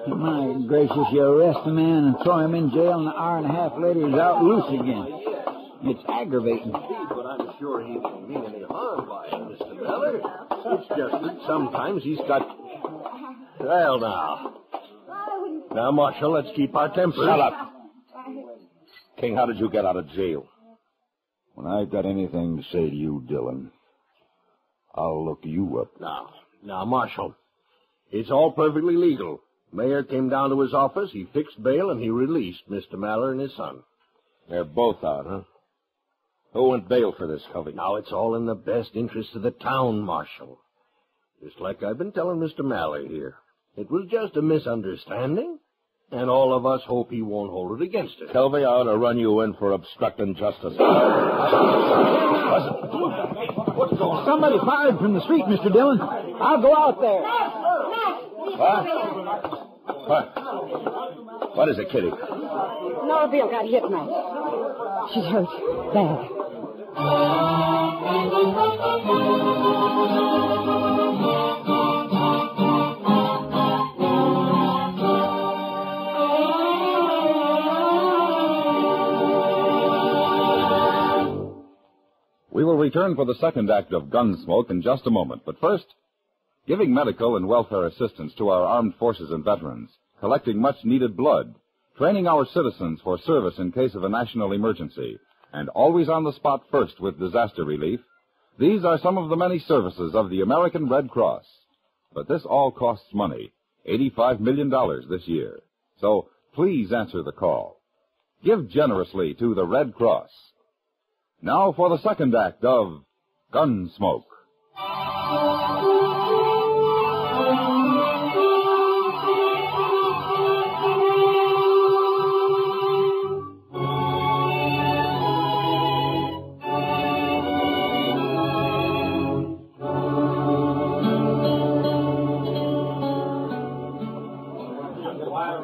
My gracious, you arrest a man and throw him in jail, and an hour and a half later he's out loose again. It's aggravating. But I'm sure he didn't mean any harm by it, Mr. Miller. It's just that sometimes he's got... Well, now. Now, Marshal, let's keep our tempers. Shut up. King, how did you get out of jail? When I've got anything to say to you, Dillon, I'll look you up. Now, Marshal, it's all perfectly legal. Mayor came down to his office, he fixed bail, and he released Mr. Maller and his son. They're both out, huh? Who went bail for this, Covey? Now, it's all in the best interest of the town, Marshal. Just like I've been telling Mr. Maller here. It was just a misunderstanding, and all of us hope he won't hold it against us. Covey, I ought to run you in for obstructing justice. What's going on? Somebody fired from the street, Mr. Dillon. I'll go out there. What? What is it, Kitty? Nora Beale got hit, Matt. She's hurt. Bad. We will return for the second act of Gunsmoke in just a moment. But first, giving medical and welfare assistance to our armed forces and veterans, collecting much-needed blood, training our citizens for service in case of a national emergency, and always on the spot first with disaster relief, these are some of the many services of the American Red Cross. But this all costs money, $85 million this year. So please answer the call. Give generously to the Red Cross. Now for the second act of Gunsmoke.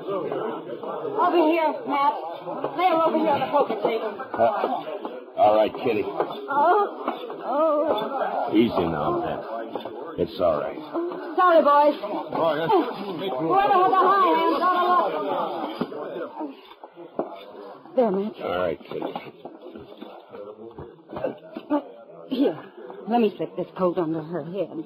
Over here, Matt. Lay her over here on the poker table. All right, Kitty. Oh. Easy now, man. It's all right. Sorry, boys. Whoever has a high hand, there, Matt. All right, Kitty. Here, let me slip this coat under her head.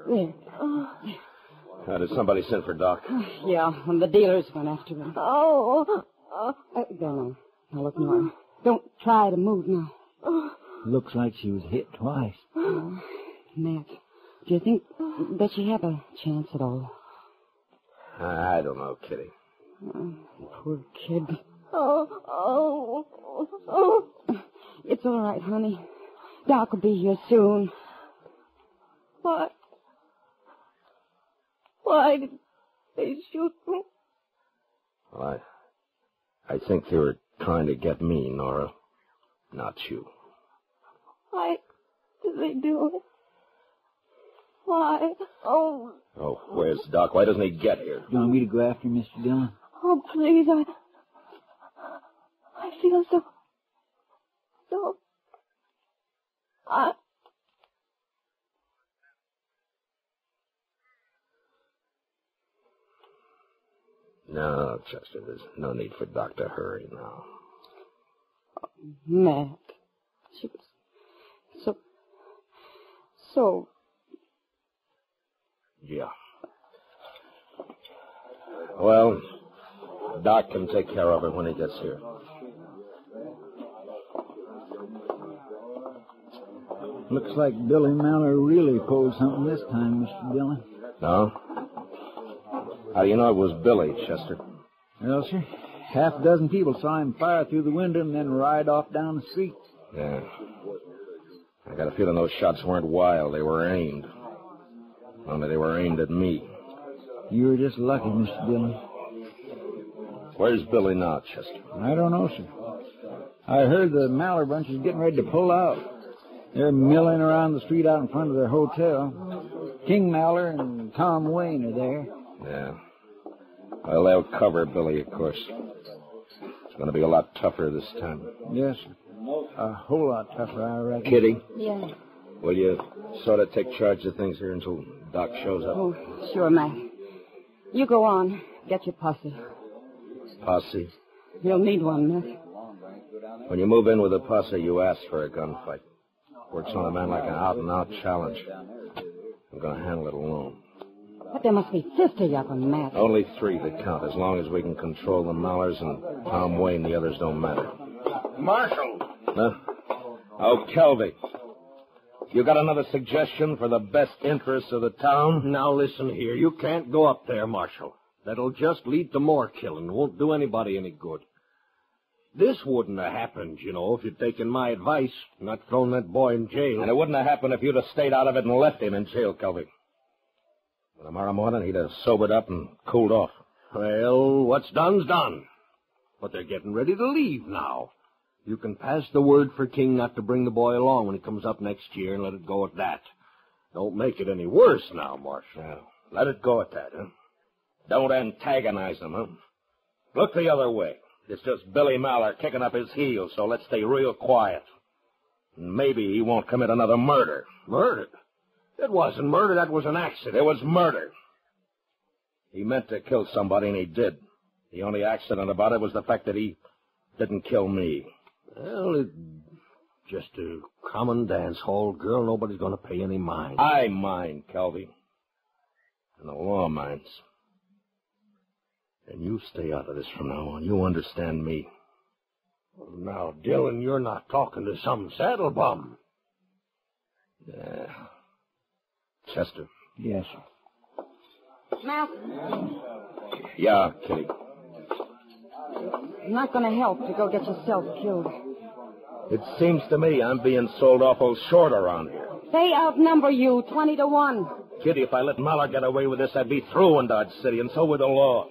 There. Did somebody send for Doc? Yeah, and the dealers went after him. There now. Now, look, Nora. Don't try to move now. Looks like she was hit twice. Matt, do you think that she have a chance at all? I don't know, Kitty. Poor kid. It's all right, honey. Doc will be here soon. Why did they shoot me? Well, I think they were trying to get me, Nora. Not you. Why did they do it? Why? Oh, Where's Doc? Why doesn't he get here? You want me to go after him, Mr. Dillon? oh, please, I feel so... No, Chester, there's no need for Doc to hurry now. Matt, she was so... Yeah. Well, Doc can take care of it when he gets here. Looks like Billy Mallard really pulled something this time, Mr. Dillon. No? How do you know it was Billy, Chester? Well, sir, half a dozen people saw him fire through the window and then ride off down the street. Yeah. I got a feeling those shots weren't wild. They were aimed. Only they were aimed at me. You were just lucky, Mr. Dillon. Where's Billy now, Chester? I don't know, sir. I heard the Mallard bunch is getting ready to pull out. They're milling around the street out in front of their hotel. King Mallard and Tom Wayne are there. Yeah. Well, they'll cover Billy, of course. It's going to be a lot tougher this time. Yes, sir. A whole lot tougher, I reckon. Kitty? Yeah. Will you sort of take charge of things here until Doc shows up? Oh, sure, Mac. You go on. Get your posse. Posse? You'll need one, Mac. When you move in with a posse, you ask for a gunfight. Works on a man like an out-and-out challenge. I'm going to handle it alone. But there must be 50 of them, Mac. Only 3 that count. As long as we can control the Mallards and Tom Wayne, the others don't matter. Marshal! Huh? Oh, Kelvy. You got another suggestion for the best interests of the town? Now listen here. You can't go up there, Marshal. That'll just lead to more killing. Won't do anybody any good. This wouldn't have happened, you know, if you'd taken my advice, not thrown that boy in jail. And it wouldn't have happened if you'd have stayed out of it and left him in jail, Kelvy. Tomorrow morning, he'd have sobered up and cooled off. Well, what's done's done. But they're getting ready to leave now. You can pass the word for King not to bring the boy along when he comes up next year and let it go at that. Don't make it any worse now, Marshal. Yeah, let it go at that, huh? Don't antagonize him, huh? Look the other way. It's just Billy Mallard kicking up his heels, so let's stay real quiet. And maybe he won't commit another murder. Murder? It wasn't murder. That was an accident. It was murder. He meant to kill somebody, and he did. The only accident about it was the fact that he didn't kill me. Well, it's just a common dance hall girl. Nobody's going to pay any mind. I mind, Kelvy. And the law minds. And you stay out of this from now on. You understand me. Well, now, Dillon, you're not talking to some saddle bum. Yeah. Chester. Yes. Mac, Yeah, Kitty. it's not going to help to go get yourself killed. It seems to me I'm being sold awful short around here. They outnumber you 20-1. Kitty, if I let Mallard get away with this, I'd be through in Dodge City, and so would the law.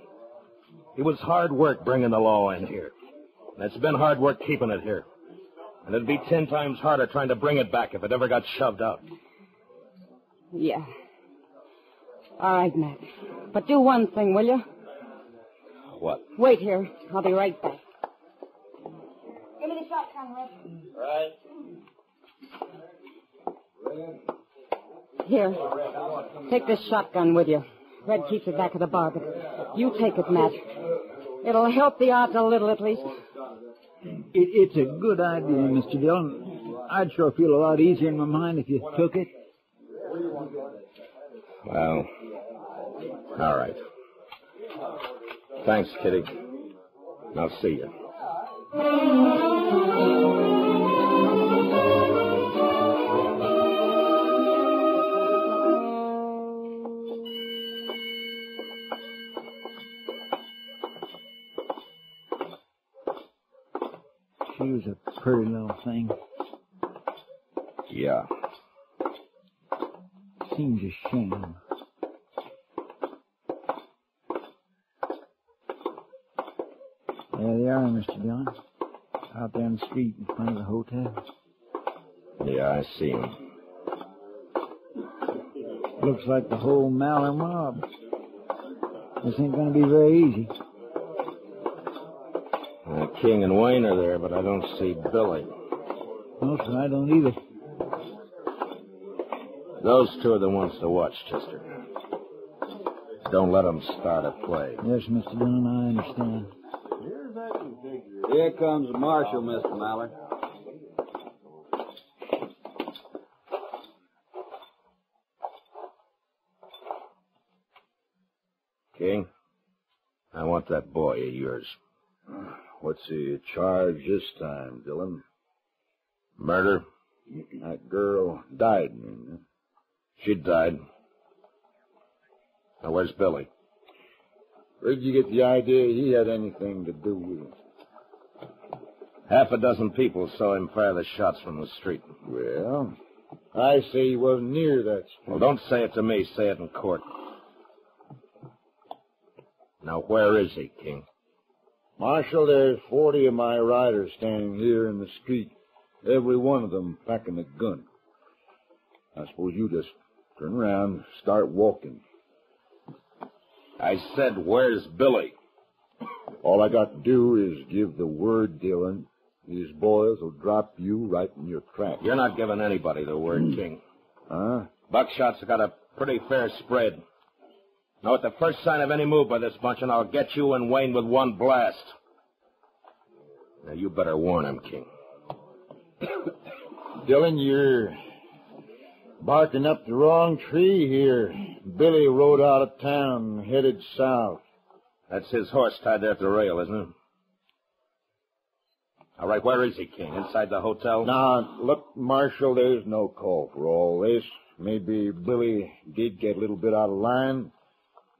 It was hard work bringing the law in here. And it's been hard work keeping it here. And it'd be 10 times harder trying to bring it back if it ever got shoved out. Yeah. All right, Mac. But do one thing, will you? What? Wait here. I'll be right back. Give me the shotgun, Red. Right. Here. Take this shotgun with you. Red keeps it back of the bar, but you take it, Matt. It'll help the odds a little, at least. It's a good idea, Mr. Dillon. I'd sure feel a lot easier in my mind if you took it. Well, all right. Thanks, Kitty. I'll see you. She was a pretty little thing. Yeah. Seems a shame. There they are, Mr. Dillon. Out there in the street in front of the hotel. Yeah, I see him. Looks like the whole Mallard mob. This ain't going to be very easy. King and Wayne are there, but I don't see Billy. No, sir, I don't either. Those 2 are the ones to watch, Chester. Don't let them start a play. Yes, Mr. Dillon, I understand. Here comes the marshal, Mr. Mallard. King, I want that boy of yours. What's he charged this time, Dillon? Murder? That girl died, man. She died. Now, where's Billy? Where'd you get the idea he had anything to do with it? Half a dozen people saw him fire the shots from the street. Well, I say he wasn't near that street. Well, don't say it to me. Say it in court. Now, where is he, King? Marshal, there's 40 of my riders standing here in the street. Every one of them packing a gun. I suppose you just turn around and start walking. I said, where's Billy? All I got to do is give the word, Dillon. These boys will drop you right in your tracks. You're not giving anybody the word, King. Huh? Buckshot's got a pretty fair spread. Now, at the first sign of any move by this bunch, and I'll get you and Wayne with one blast. Now, you better warn him, King. Dillon, you're barking up the wrong tree here. Billy rode out of town, headed south. That's his horse tied there at the rail, isn't it? All right, where is he, King? Inside the hotel? Now, look, Marshal, there's no call for all this. Maybe Billy did get a little bit out of line.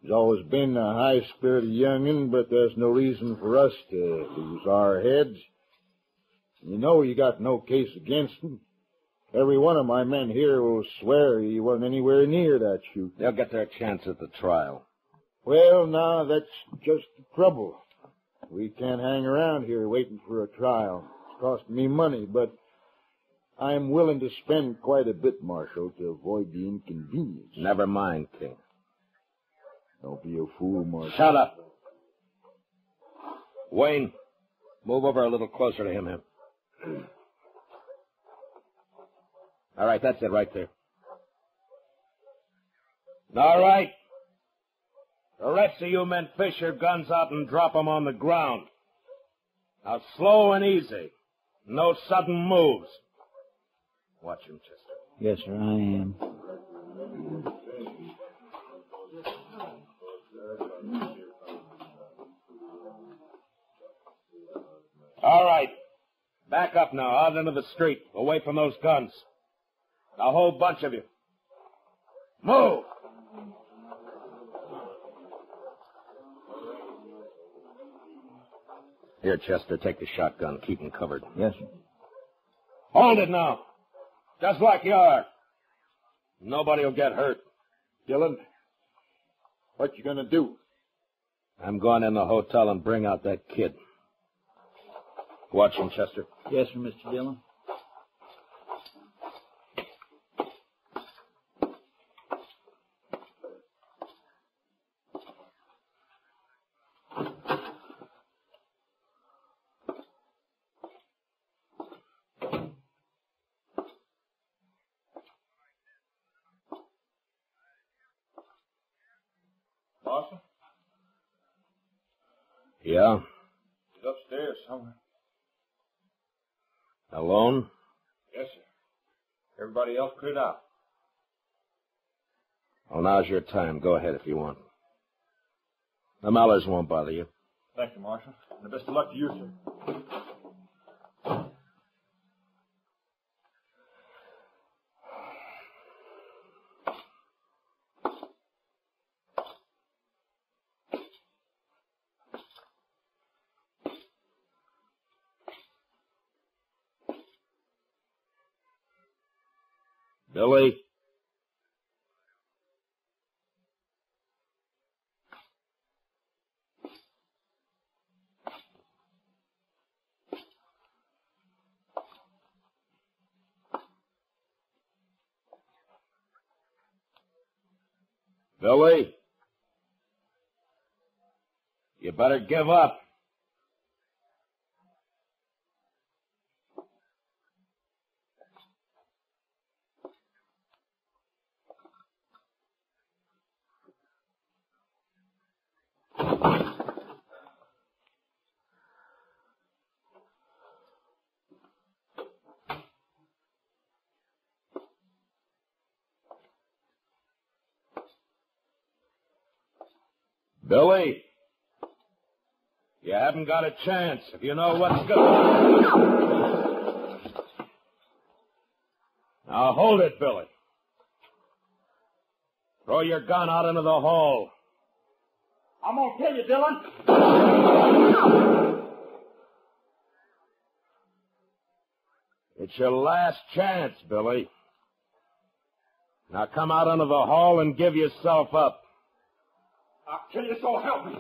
He's always been a high-spirited young'un, but there's no reason for us to lose our heads. You know you got no case against him. Every one of my men here will swear he wasn't anywhere near that shoot. They'll get their chance at the trial. Well, now, that's just the trouble. We can't hang around here waiting for a trial. It's costing me money, but I'm willing to spend quite a bit, Marshal, to avoid the inconvenience. Never mind, King. Don't be a fool, Marshal. Shut up. Wayne, move over a little closer to him. All right, that's it right there. All right. The rest of you men fish your guns out and drop them on the ground. Now, slow and easy. No sudden moves. Watch him, Chester. Yes, sir, I am. All right. Back up now, out into the street, away from those guns. A whole bunch of you. Move! Here, Chester, take the shotgun. Keep him covered. Yes, sir. Hold it now. Just like you are. Nobody will get hurt. Dillon, what you gonna do? I'm going in the hotel and bring out that kid. Watch him, Chester. Yes, sir, Mr. Dillon. Marshal? Yeah? He's upstairs somewhere. Alone? Yes, sir. Everybody else cleared out. Well, now's your time. Go ahead if you want. The Mallers won't bother you. Thank you, Marshal. And the best of luck to you, sir. Billy? Billy? You better give up. Billy? You haven't got a chance if you know what's going. Now hold it, Billy. Throw your gun out into the hall. I'm gonna kill you, Dillon. It's your last chance, Billy. Now come out into the hall and give yourself up. I'll kill you, so help me.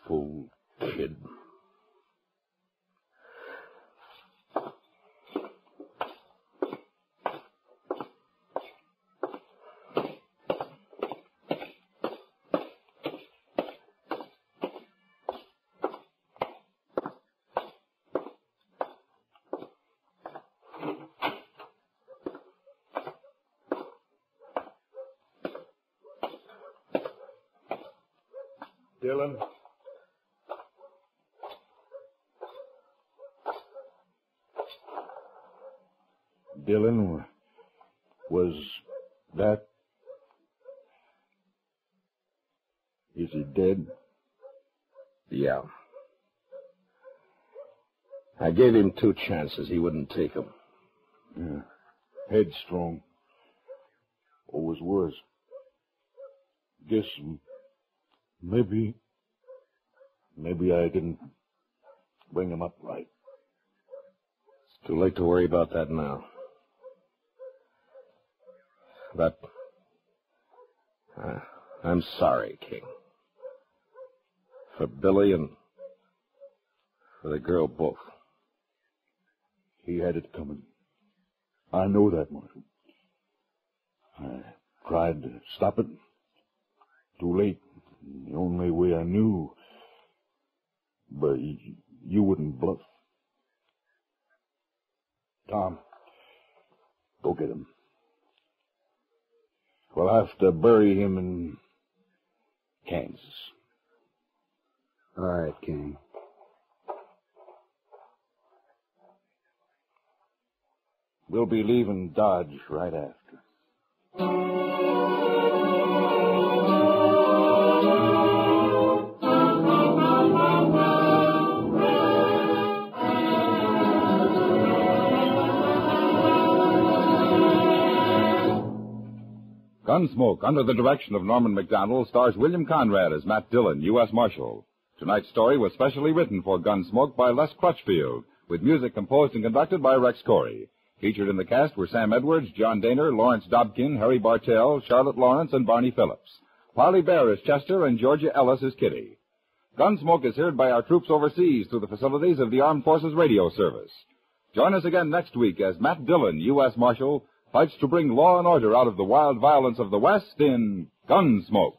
Fool kid. Dillon? Dillon, was that... Is he dead? Yeah. I gave him 2 chances. He wouldn't take them. Yeah. Headstrong. Always was. Guess maybe I didn't bring him up right. It's too late to worry about that now. But I'm sorry, King. For Billy and for the girl both. He had it coming. I know that, Marshal. I tried to stop it. Too late. The only way I knew. But you wouldn't bluff. Tom, go get him. We'll have to bury him in Kansas. All right, King. We'll be leaving Dodge right after. Gunsmoke, under the direction of Norman Macdonald, stars William Conrad as Matt Dillon, U.S. Marshal. Tonight's story was specially written for Gunsmoke by Les Crutchfield, with music composed and conducted by Rex Corey. Featured in the cast were Sam Edwards, John Daner, Lawrence Dobkin, Harry Bartell, Charlotte Lawrence, and Barney Phillips. Parley Bear is Chester, and Georgia Ellis is Kitty. Gunsmoke is heard by our troops overseas through the facilities of the Armed Forces Radio Service. Join us again next week as Matt Dillon, U.S. Marshal, fights to bring law and order out of the wild violence of the West in Gunsmoke.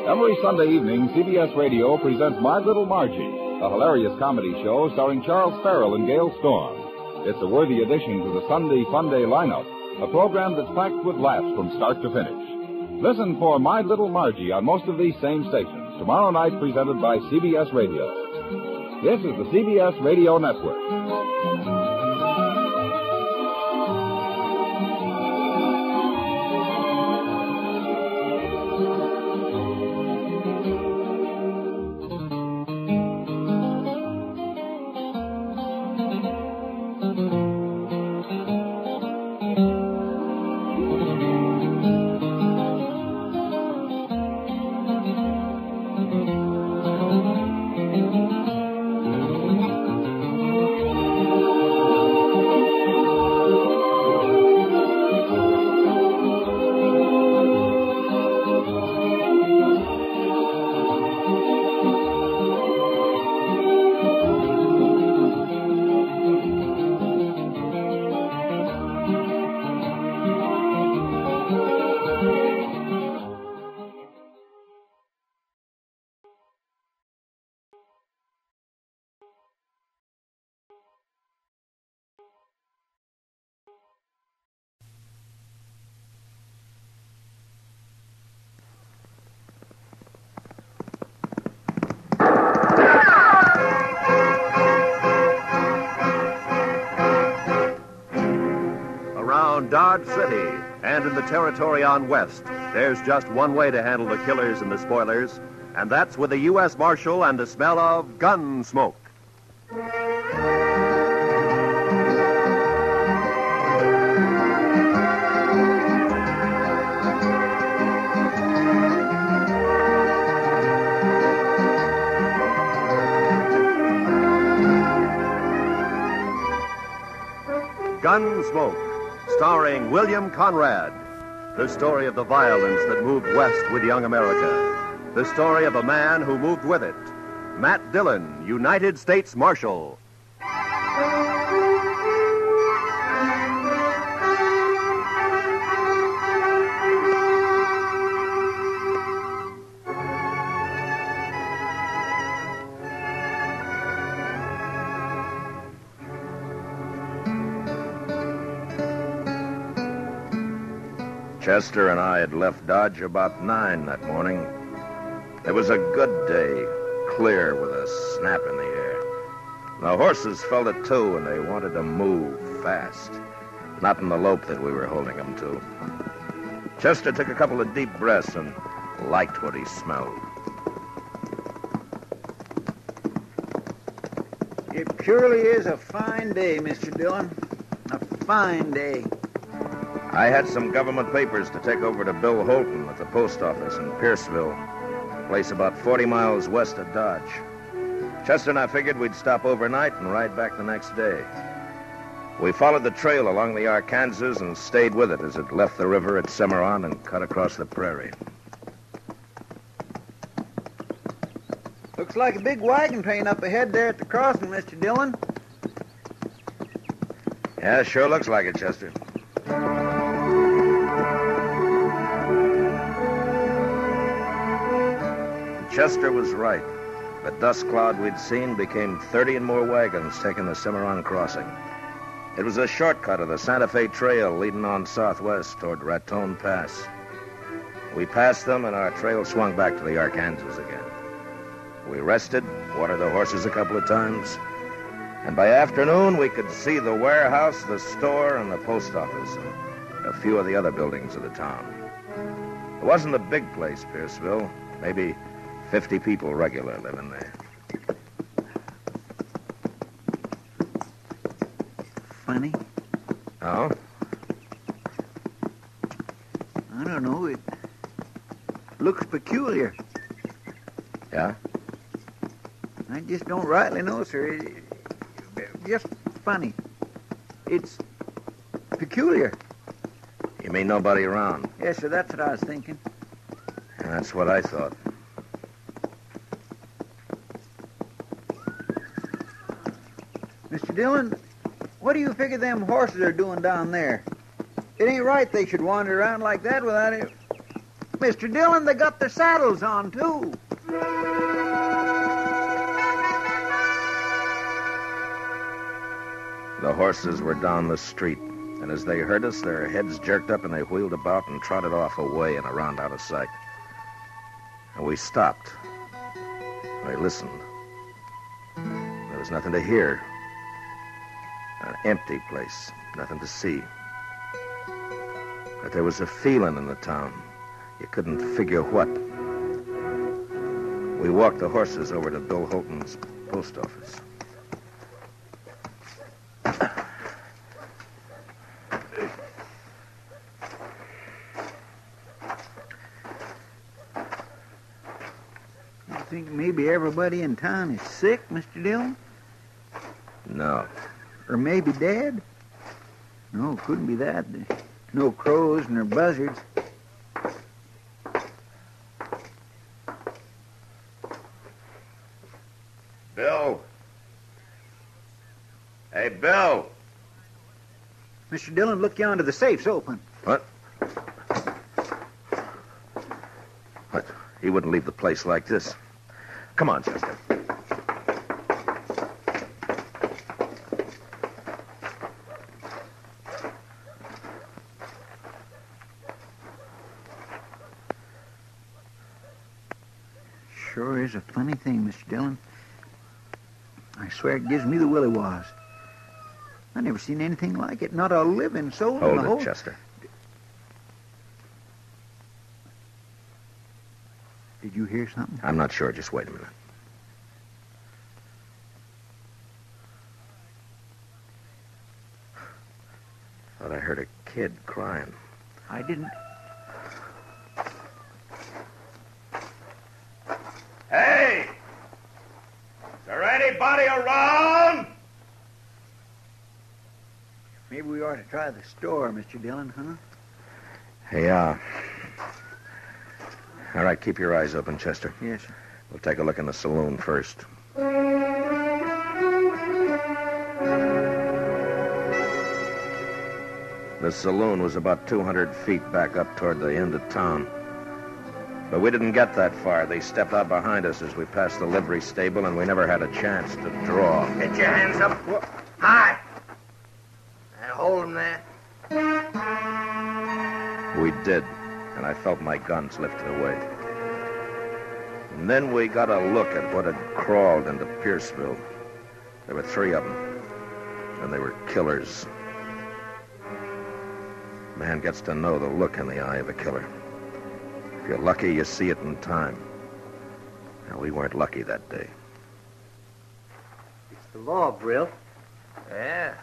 Every Sunday evening, CBS Radio presents My Little Margie, a hilarious comedy show starring Charles Farrell and Gail Storm. It's a worthy addition to the Sunday Fun Day lineup, a program that's packed with laughs from start to finish. Listen for My Little Margie on most of these same stations, tomorrow night presented by CBS Radio. This is the CBS Radio Network. around Dodge City and in the territory on West, there's just one way to handle the killers and the spoilers, and that's with a U.S. Marshal and the smell of gun smoke. Gunsmoke, starring William Conrad. The story of the violence that moved west with young America. The story of a man who moved with it. Matt Dillon, United States Marshal. Chester and I had left Dodge about 9 that morning. It was a good day, clear with a snap in the air. The horses felt it too, and they wanted to move fast. Not in the lope that we were holding them to. Chester took a couple of deep breaths and liked what he smelled. It surely is a fine day, Mr. Dillon. A fine day. I had some government papers to take over to Bill Holton at the post office in Pierceville, a place about 40 miles west of Dodge. Chester and I figured we'd stop overnight and ride back the next day. We followed the trail along the Arkansas and stayed with it as it left the river at Cimarron and cut across the prairie. Looks like a big wagon train up ahead there at the crossing, Mr. Dillon. Yeah, sure looks like it, Chester. Chester was right. The dust cloud we'd seen became 30 and more wagons taking the Cimarron crossing. It was a shortcut of the Santa Fe Trail leading on southwest toward Raton Pass. We passed them, and our trail swung back to the Arkansas again. We rested, watered the horses a couple of times, and by afternoon we could see the warehouse, the store, and the post office, and a few of the other buildings of the town. It wasn't a big place, Pierceville. Maybe 50 people regular living there. Funny. Oh? I don't know. It looks peculiar. Yeah? I just don't rightly know, sir. Just funny. It's peculiar. You mean nobody around? Yes, sir, that's what I was thinking. And that's what I thought. Mr. Dillon, what do you figure them horses are doing down there? It ain't right they should wander around like that without it. Mr. Dillon, they got their saddles on, too. The horses were down the street, and as they heard us, their heads jerked up and they wheeled about and trotted off away and around out of sight. And we stopped. They listened. There was nothing to hear. An empty place, nothing to see. But there was a feeling in the town. You couldn't figure what. We walked the horses over to Bill Holton's post office. You think maybe everybody in town is sick, Mr. Dillon? No. Or maybe dead? No, couldn't be that. No crows nor buzzards. Bill. Hey, Bill. Mr. Dillon, look yonder. The safe's open. What? What? He wouldn't leave the place like this. Come on, Chester. Sure is a funny thing, Mr. Dillon. I swear it gives me the willy-was. I never seen anything like it. Not a living soul in Hold the it, whole... Chester. Did you hear something? I'm not sure. Just wait a minute. Thought I heard a kid crying. I didn't. Hey! Is there anybody around? Maybe we ought to try the store, Mr. Dillon, huh? Hey, all right, keep your eyes open, Chester. Yes, sir. We'll take a look in the saloon first. The saloon was about 200 feet back up toward the end of town. But we didn't get that far. They stepped out behind us as we passed the livery stable, and we never had a chance to draw. Get your hands up. High. And hold them there. We did, and I felt my guns lifted away. And then we got a look at what had crawled into Pierceville. There were 3 of them, and they were killers. Man gets to know the look in the eye of a killer. If you're lucky, you see it in time. Now, we weren't lucky that day. It's the law, Brill. Yeah.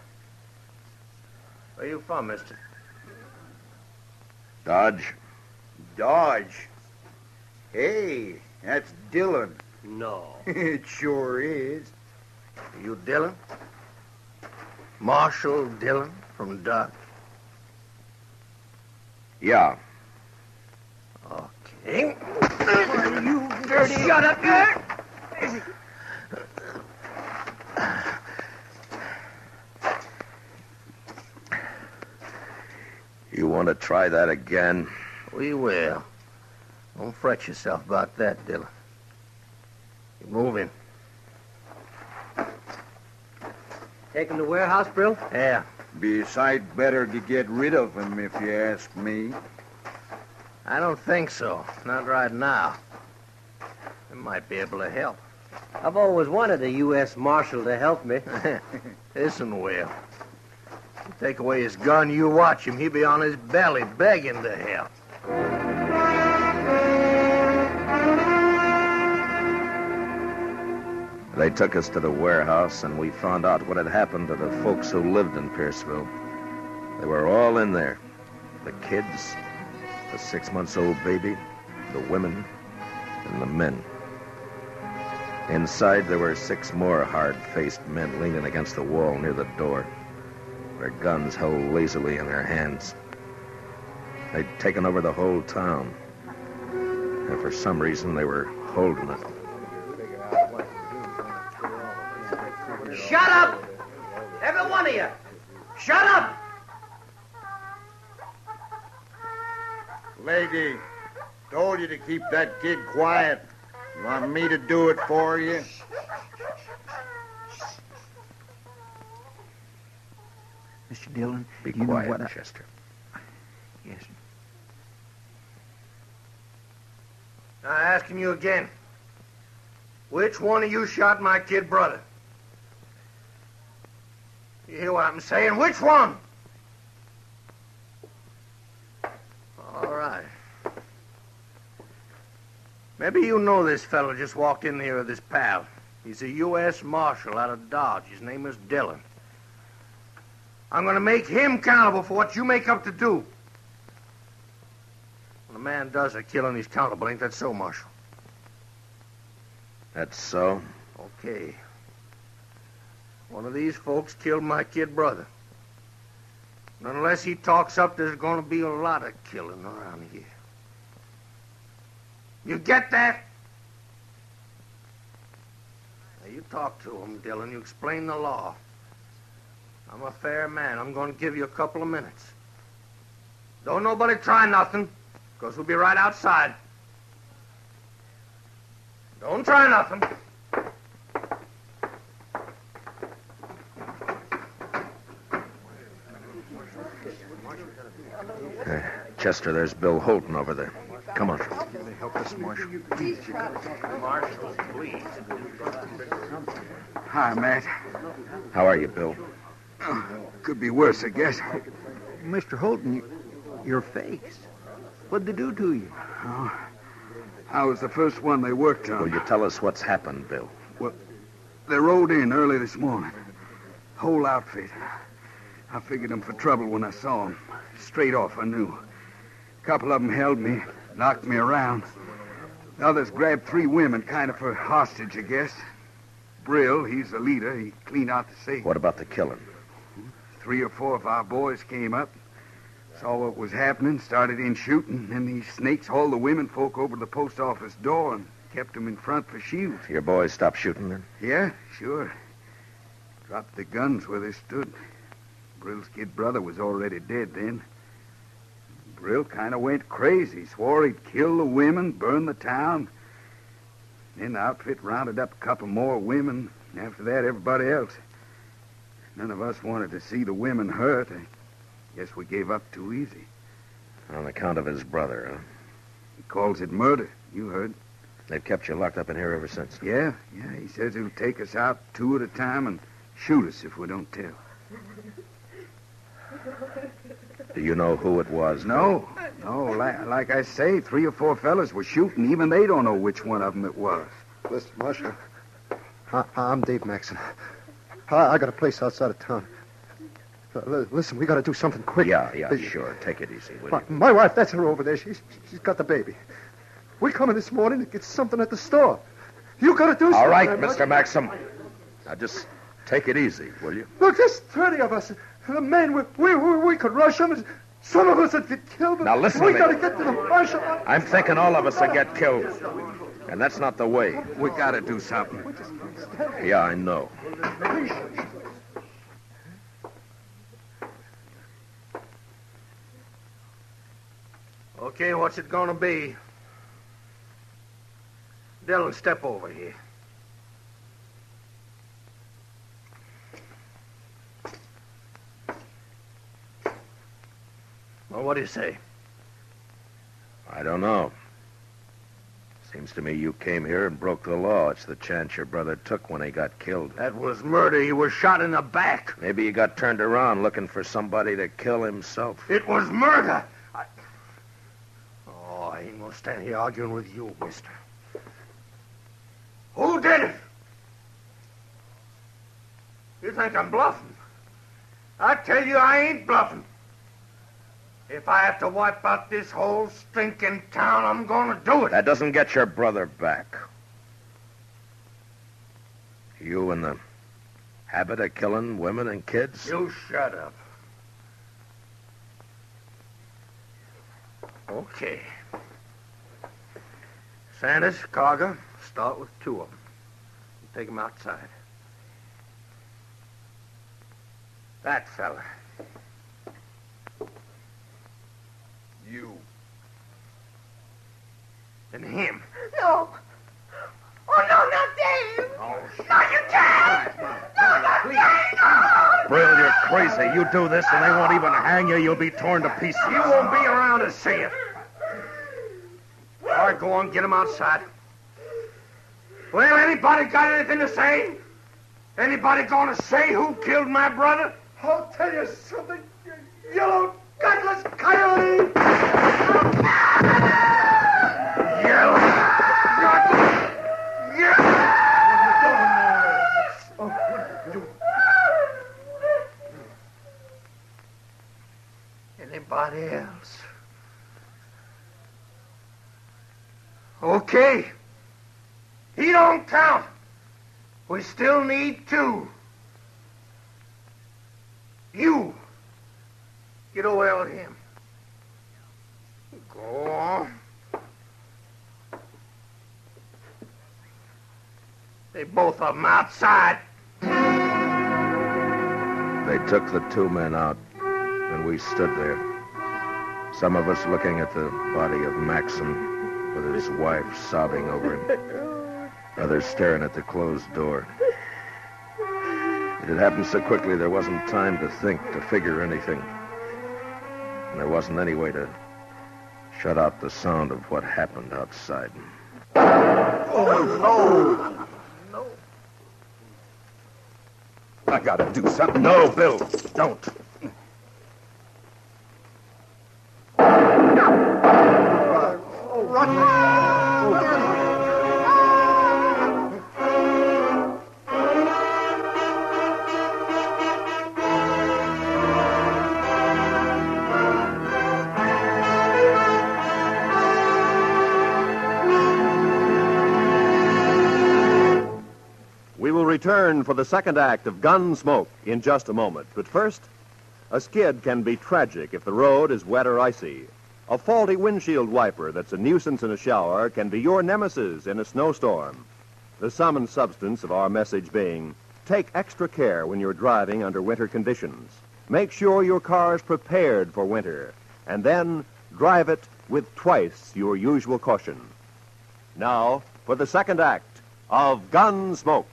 Where you from, mister? Dodge? Dodge? Hey, that's Dillon. No. It sure is. You Dillon? Marshal Dillon from Dodge? Yeah. Okay. You dirty... Shut up, you! You want to try that again? We will. Don't fret yourself about that, Dillon. You move in. Take him to warehouse, Brill? Yeah. Be a sight better to get rid of him, if you ask me. I don't think so. Not right now. We might be able to help. I've always wanted a U.S. Marshal to help me. Listen, Will. You take away his gun, you watch him. He'll be on his belly begging to help. They took us to the warehouse, and we found out what had happened to the folks who lived in Pierceville. They were all in there. The kids, the 6-month-old baby, the women, and the men. Inside, there were 6 more hard-faced men leaning against the wall near the door, their guns held lazily in their hands. They'd taken over the whole town, and for some reason, they were holding it. Shut up! Every one of you! Shut up! Lady, told you to keep that kid quiet. You want me to do it for you? Mr. Dillon, Be you quiet, know what Chester. Yes. Now, asking you again. Which one of you shot my kid brother? You hear what I'm saying? Which one? All right. Maybe you know this fellow just walked in here with his pal. He's a U.S. Marshal out of Dodge. His name is Dillon. I'm going to make him accountable for what you make up to do. When a man does a killing, he's accountable. Ain't that so, Marshal? That's so? Okay. One of these folks killed my kid brother. And unless he talks up, there's going to be a lot of killing around here. You get that? Now, you talk to him, Dillon. You explain the law. I'm a fair man. I'm going to give you a couple of minutes. Don't nobody try nothing, because we'll be right outside. Don't try nothing. Chester, there's Bill Holton over there. Come on. Can they help us, Marshal? Marshal, please. Hi, Matt. How are you, Bill? Could be worse, I guess. Mr. Holton, your face. What'd they do to you? Oh, I was the first one they worked on. Will you tell us what's happened, Bill? Well, they rode in early this morning. Whole outfit. I figured them for trouble when I saw them. Straight off, I knew. A couple of them held me, knocked me around. The others grabbed 3 women, kind of for hostage, I guess. Brill, he's the leader. He cleaned out the safe. What about the killing? 3 or 4 of our boys came up, saw what was happening, started in shooting. Then these snakes hauled the women folk over to the post office door and kept them in front for shields. Your boys stopped shooting then? Yeah, sure. Dropped the guns where they stood. Brill's kid brother was already dead then. Brill kind of went crazy. Swore he'd kill the women, burn the town. Then the outfit rounded up a couple more women. After that, everybody else. None of us wanted to see the women hurt. I guess we gave up too easy. On account of his brother, huh? He calls it murder. You heard. They've kept you locked up in here ever since? Yeah. He says he'll take us out 2 at a time and shoot us if we don't tell. Do you know who it was? No. Like I say, 3 or 4 fellas were shooting. Even they don't know which one of them it was. Listen, Marshal, I'm Dave Maxon. I got a place outside of town. Listen, we got to do something quick. Yeah, sure. Take it easy, will you? My wife, that's her over there. She's got the baby. We come in this morning to get something at the store. You got to do something. All right, Mr. Maxim. Now just take it easy, will you? Look, there's 30 of us. The men, we could rush them. Some of us would get killed. Now listen to me. We got to get to the Marshal. I'm thinking all of us will get killed. And that's not the way. We got to do something. Yeah, I know. Okay, what's it gonna be? Dillon, step over here. Well, what do you say? I don't know. Seems to me you came here and broke the law. It's the chance your brother took when he got killed. That was murder. He was shot in the back. Maybe he got turned around looking for somebody to kill himself. It was murder. I ain't gonna stand here arguing with you, mister. Who did it? You think I'm bluffing? I tell you I ain't bluffing. If I have to wipe out this whole stinking town, I'm gonna do it. That doesn't get your brother back. You in the habit of killing women and kids? You shut up. Okay. Sanders, Carger, start with 2 of them. Take them outside. That fella. You. And him. No. Oh, no, not Dave. Oh, not you, Dave. No, not Dave. No. Brill, you're crazy. You do this and they won't even hang you. You'll be torn to pieces. You won't be around to see it. All right, go on, get him outside. Well, anybody got anything to say? Anybody gonna say who killed my brother? I'll tell you something, you yellow, gutless coyote! Yellow, gutless, Anybody else? Okay. He don't count. We still need 2. You. Get away with him. Go on. They both of them outside. They took the 2 men out, and we stood there. Some of us looking at the body of Maxim with his wife sobbing over him. Others staring at the closed door. It had happened so quickly there wasn't time to think, to figure anything. And there wasn't any way to shut out the sound of what happened outside. Oh, no. I gotta do something. No, Bill, don't. return for the second act of Gunsmoke in just a moment. But first, a skid can be tragic if the road is wet or icy. A faulty windshield wiper that's a nuisance in a shower can be your nemesis in a snowstorm. The sum and substance of our message being, take extra care when you're driving under winter conditions. Make sure your car is prepared for winter, and then drive it with twice your usual caution. Now, for the second act of Gunsmoke.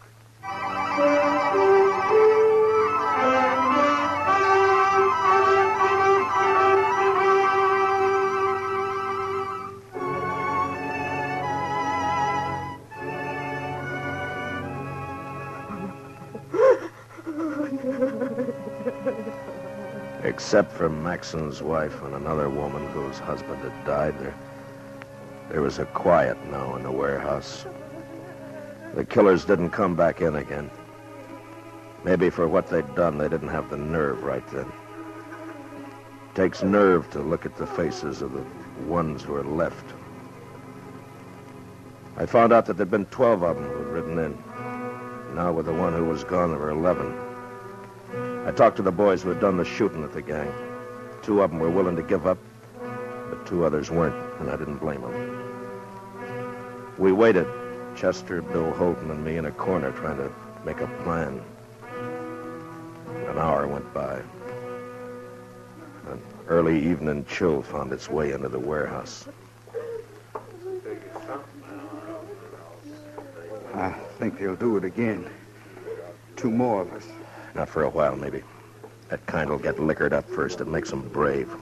Except for Maxon's wife and another woman whose husband had died, there was a quiet now in the warehouse. The killers didn't come back in again. Maybe for what they'd done, they didn't have the nerve right then. It takes nerve to look at the faces of the ones who are left. I found out that there'd been 12 of them who'd ridden in. Now, with the one who was gone, there were 11. I talked to the boys who had done the shooting at the gang. 2 of them were willing to give up, but 2 others weren't, and I didn't blame them. We waited, Chester, Bill Holton, and me in a corner trying to make a plan. An hour went by. An early evening chill found its way into the warehouse. I think they'll do it again. 2 more of us. Not for a while, maybe. That kind will get liquored up first. It makes them brave.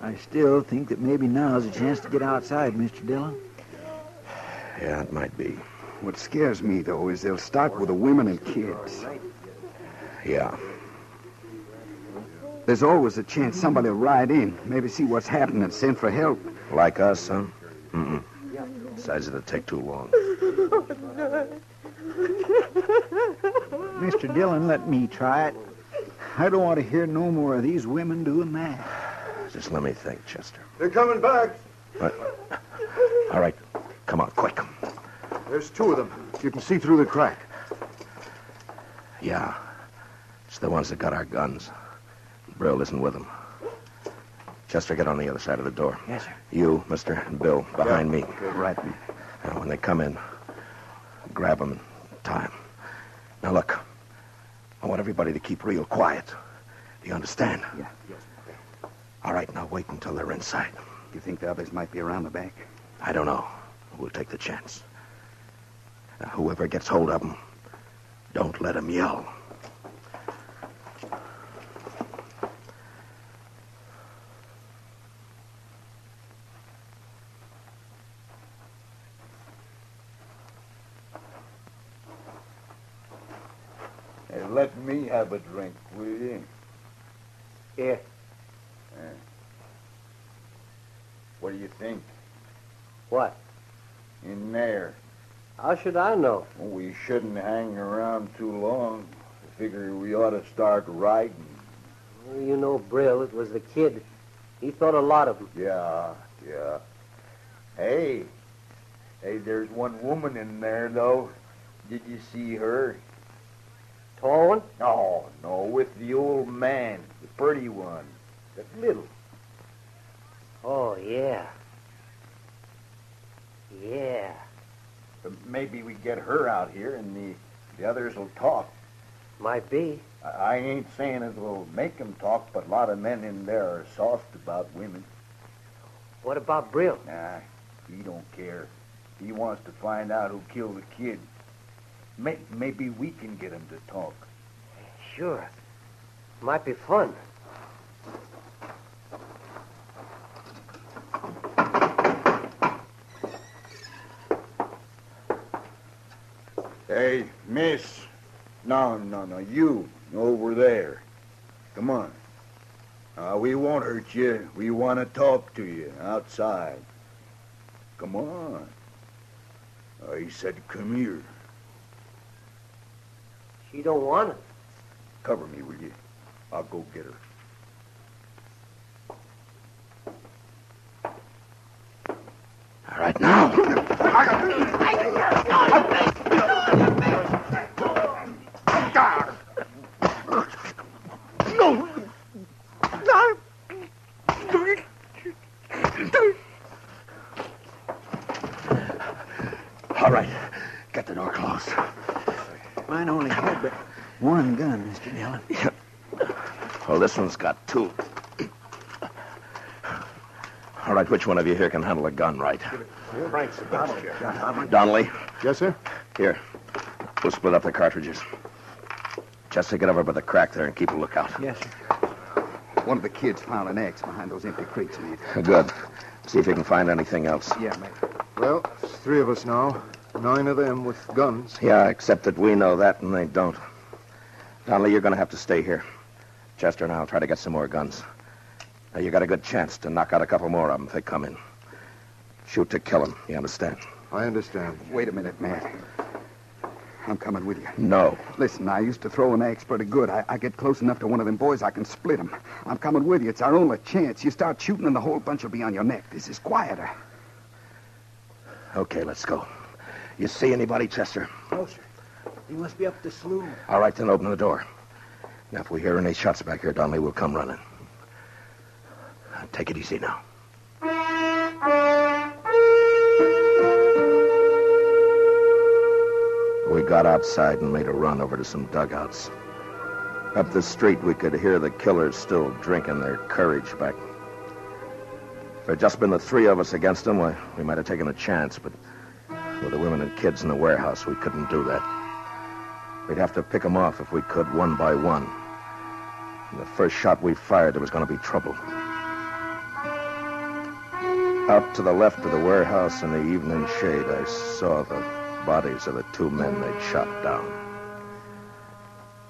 I still think that maybe now's a chance to get outside, Mr. Dillon. Yeah, it might be. What scares me, though, is they'll start with the women and kids. Yeah. There's always a chance somebody will ride in, maybe see what's happening and send for help. Like us, huh? Mm-mm. Besides, it'll take too long. Mr. Dillon, let me try it. I don't want to hear no more of these women doing that. Just let me think, Chester. They're coming back. What? All right. Come on, quick. There's 2 of them. You can see through the crack. Yeah. It's the ones that got our guns. Brill isn't with them. Chester, get on the other side of the door. Yes, sir. You, mister, and Bill, behind me. Okay, right me. Now, when they come in, grab them and tie them. Now, look. I want everybody to keep real quiet. Do you understand? Yeah. All right, now wait until they're inside. You think the others might be around the back? I don't know. We'll take the chance. Now, whoever gets hold of them, don't let them yell. Hey, let me have a drink, will you? Here. What do you think? What? In there. How should I know? Well, we shouldn't hang around too long. I figure we ought to start riding. Well, you know Brill. It was the kid. He thought a lot of them. Yeah. Hey, there's one woman in there, though. Did you see her? Tall one? No, with the old man, the pretty one, the little. Oh, yeah. Yeah. Maybe we get her out here and the others will talk. Might be. I ain't saying it will make them talk, but a lot of men in there are soft about women. What about Brill? Nah, he don't care. He wants to find out who killed the kid. Maybe we can get him to talk. Sure. Might be fun. Hey, miss. No, you. Over there. Come on. We won't hurt you. We want to talk to you outside. Come on. He said come here. She don't want it. Cover me, will you? I'll go get her. All right, now. Mine only had but one gun, Mr. Dillon. Well, this one's got two. All right, which one of you here can handle a gun right? Frank's Donnelly? Yes, sir? Here. We'll split up the cartridges. Chester, get over by the crack there and keep a lookout. Yes, sir. One of the kids found an axe behind those empty crates, mate. Good. See if you can find anything else. Yeah, mate. Well, it's 3 of us now. 9 of them with guns. Yeah, except that we know that and they don't. Donnelly, you're going to have to stay here. Chester and I'll try to get some more guns. Now, you got a good chance to knock out a couple more of them if they come in. Shoot to kill them, you understand? I understand. Wait a minute, Matt. I'm coming with you. No. Listen, I used to throw an axe pretty good. I get close enough to one of them boys, I can split him. I'm coming with you. It's our only chance. You start shooting and the whole bunch will be on your neck. This is quieter. Okay, let's go. You see anybody, Chester? No, sir. He must be up the slough. All right, then open the door. Now, if we hear any shots back here, Donnelly, we'll come running. Take it easy now. We got outside and made a run over to some dugouts. Up the street, we could hear the killers still drinking their courage back. If there'd just been the 3 of us against them, we might have taken a chance, but with the women and kids in the warehouse, we couldn't do that. We'd have to pick them off if we could, one by one. And the first shot we fired, there was going to be trouble. Out to the left of the warehouse in the evening shade, I saw the bodies of the 2 men they'd shot down.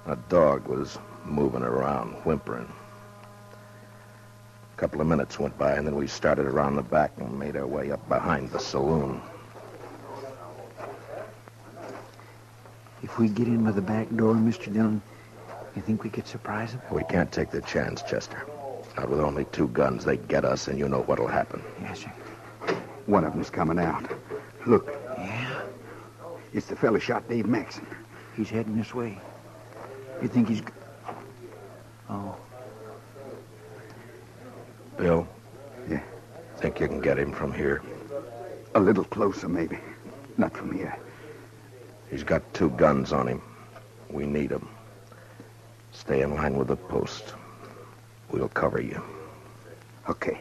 A dog was moving around, whimpering. A couple of minutes went by, and then we started around the back and made our way up behind the saloon. If we get in by the back door, Mr. Dillon, you think we could surprise them? We can't take the chance, Chester. Not with only 2 guns. They get us, and you know what'll happen. Yes, sir. One of them's coming out. Look. Yeah? It's the fella shot Dave Maxon. He's heading this way. You think he's... Oh. Bill? Yeah? Think you can get him from here? A little closer, maybe. Not from here. He's got 2 guns on him. We need them. Stay in line with the post. We'll cover you. Okay.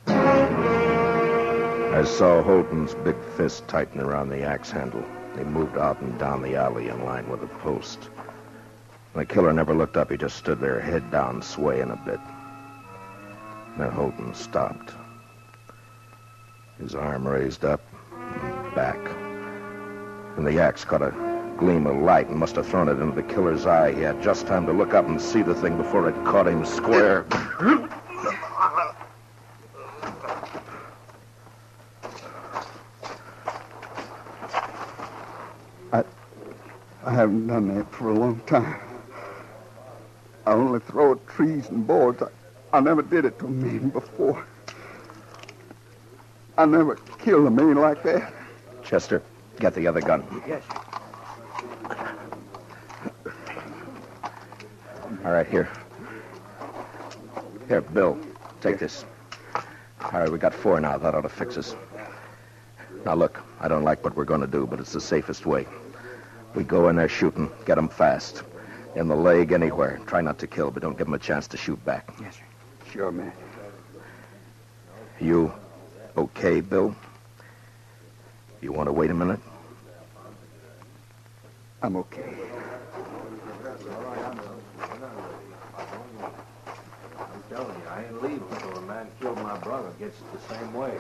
I saw Holton's big fist tighten around the axe handle. He moved out and down the alley in line with the post. The killer never looked up. He just stood there, head down, swaying a bit. Then Holton stopped. His arm raised up and back. And the axe caught a gleam of light and must have thrown it into the killer's eye. He had just time to look up and see the thing before it caught him square. I haven't done that for a long time. I only throw at trees and boards. I never did it to a man before. I never killed a man like that. Chester, get the other gun. Yes. All right, here. Here, Bill, take this. All right, we got 4 now. That ought to fix us. Now, look, I don't like what we're going to do, but it's the safest way. We go in there shooting, get them fast. In the leg, anywhere. Try not to kill, but don't give them a chance to shoot back. Yes, sir. Sure, man. You okay, Bill? You want to wait a minute? I'm okay. I'm telling you, I ain't leaving until the man killed my brother gets it the same way.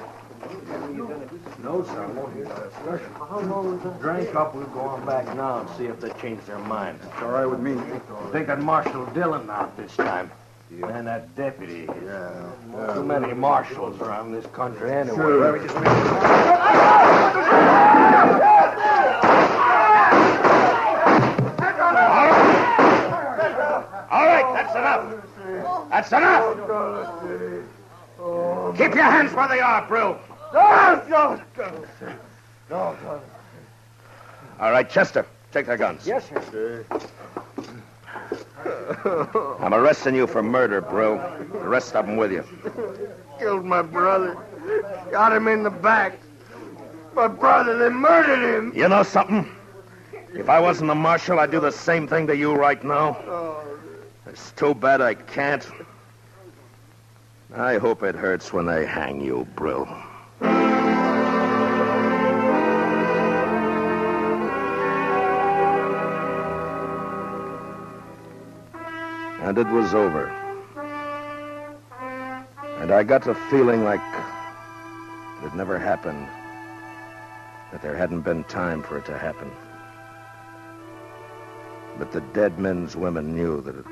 No, sir, I won't hear that discussion. How long was that? Drink up, we'll go on back now and see if they change their mind. It's all right with me. They got Marshal Dillon out this time. Yeah. And that deputy. Yeah. Too many marshals around this country anyway. Sure. All right, that's enough. That's enough. Keep your hands where they are, Brill. All right, Chester, take their guns. Yes, sir. I'm arresting you for murder, Brill. The rest of them with you. Killed my brother. Got him in the back. My brother, they murdered him. You know something? If I wasn't a marshal, I'd do the same thing to you right now. It's too bad I can't. I hope it hurts when they hang you, Brill. And it was over. And I got the feeling like it never happened, that there hadn't been time for it to happen. But the dead men's women knew that it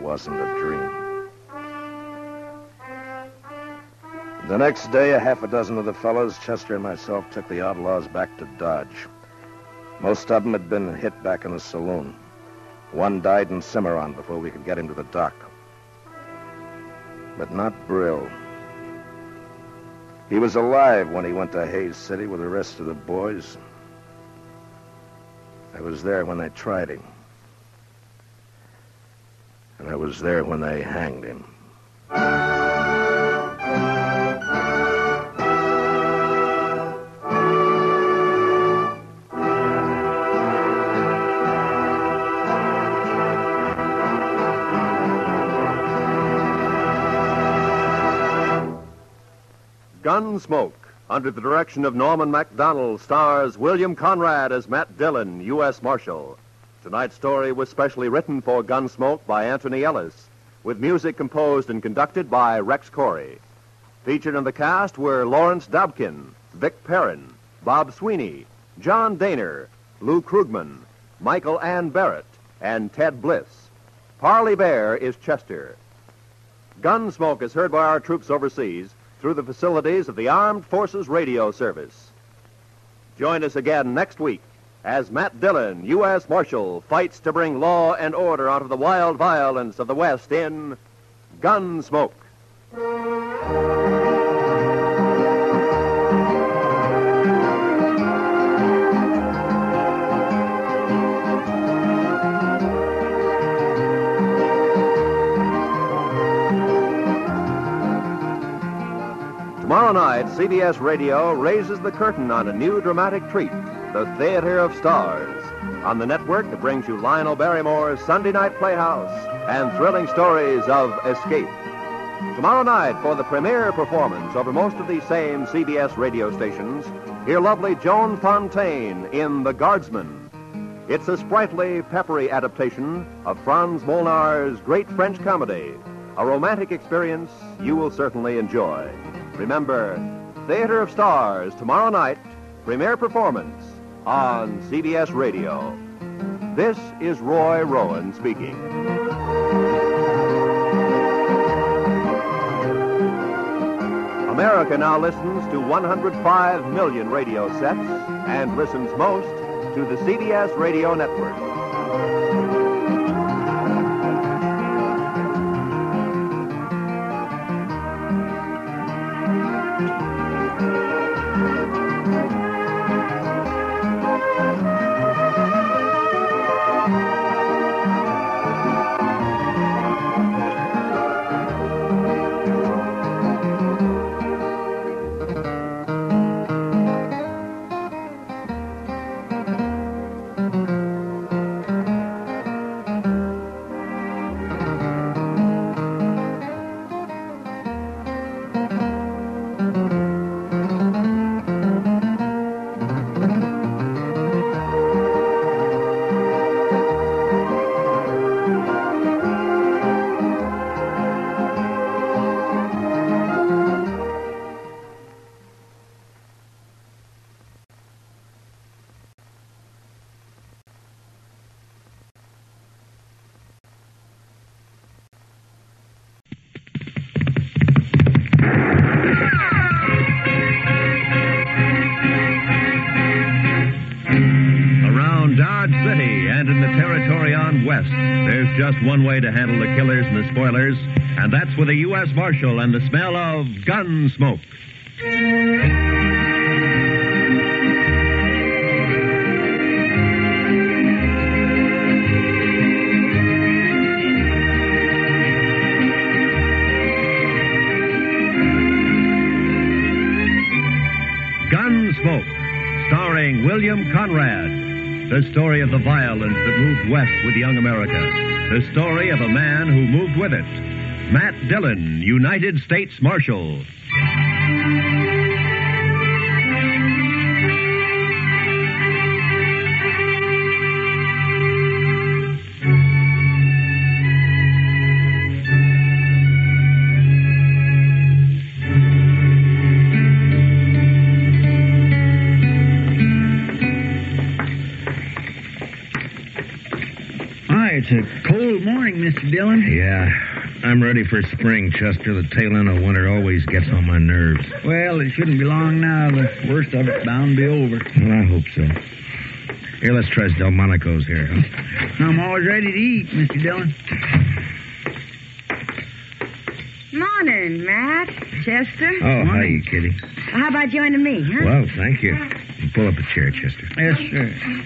wasn't a dream. The next day, a half a dozen of the fellows, Chester and myself, took the outlaws back to Dodge. Most of them had been hit back in the saloon. One died in Cimarron before we could get him to the dock. But not Brill. He was alive when he went to Hayes City with the rest of the boys. I was there when they tried him. And I was there when they hanged him. Gunsmoke, under the direction of Norman Macdonnell, stars William Conrad as Matt Dillon, U.S. Marshal. Tonight's story was specially written for Gunsmoke by Anthony Ellis, with music composed and conducted by Rex Corey. Featured in the cast were Lawrence Dobkin, Vic Perrin, Bob Sweeney, John Daner, Lou Krugman, Michael Ann Barrett, and Ted Bliss. Parley Bear is Chester. Gunsmoke is heard by our troops overseas through the facilities of the Armed Forces Radio Service. Join us again next week as Matt Dillon, U.S. Marshal, fights to bring law and order out of the wild violence of the West in Gunsmoke. Tomorrow night, CBS Radio raises the curtain on a new dramatic treat, The Theater of Stars. On the network that brings you Lionel Barrymore's Sunday Night Playhouse and thrilling stories of escape. Tomorrow night, for the premiere performance over most of these same CBS radio stations, hear lovely Joan Fontaine in The Guardsman. It's a sprightly, peppery adaptation of Franz Molnar's great French comedy, a romantic experience you will certainly enjoy. Remember, Theater of Stars, tomorrow night, premiere performance on CBS Radio. This is Roy Rowan speaking. America now listens to 105 million radio sets and listens most to the CBS Radio Network. There's just one way to handle the killers and the spoilers, and that's with a U.S. Marshal and the smell of Gunsmoke. Gunsmoke, starring William Conrad. The story of the violence that moved west with young America. The story of a man who moved with it. Matt Dillon, United States Marshal. It's a cold morning, Mr. Dillon. Yeah, I'm ready for spring, Chester. The tail end of winter always gets on my nerves. Well, it shouldn't be long now. The worst of it's bound to be over. Well, I hope so. Here, let's try Delmonico's here, huh? I'm always ready to eat, Mr. Dillon. Morning, Matt. Chester. Oh, hi, Kitty. How about joining me, huh? Well, thank you. Pull up a chair, Chester. Yes, sir.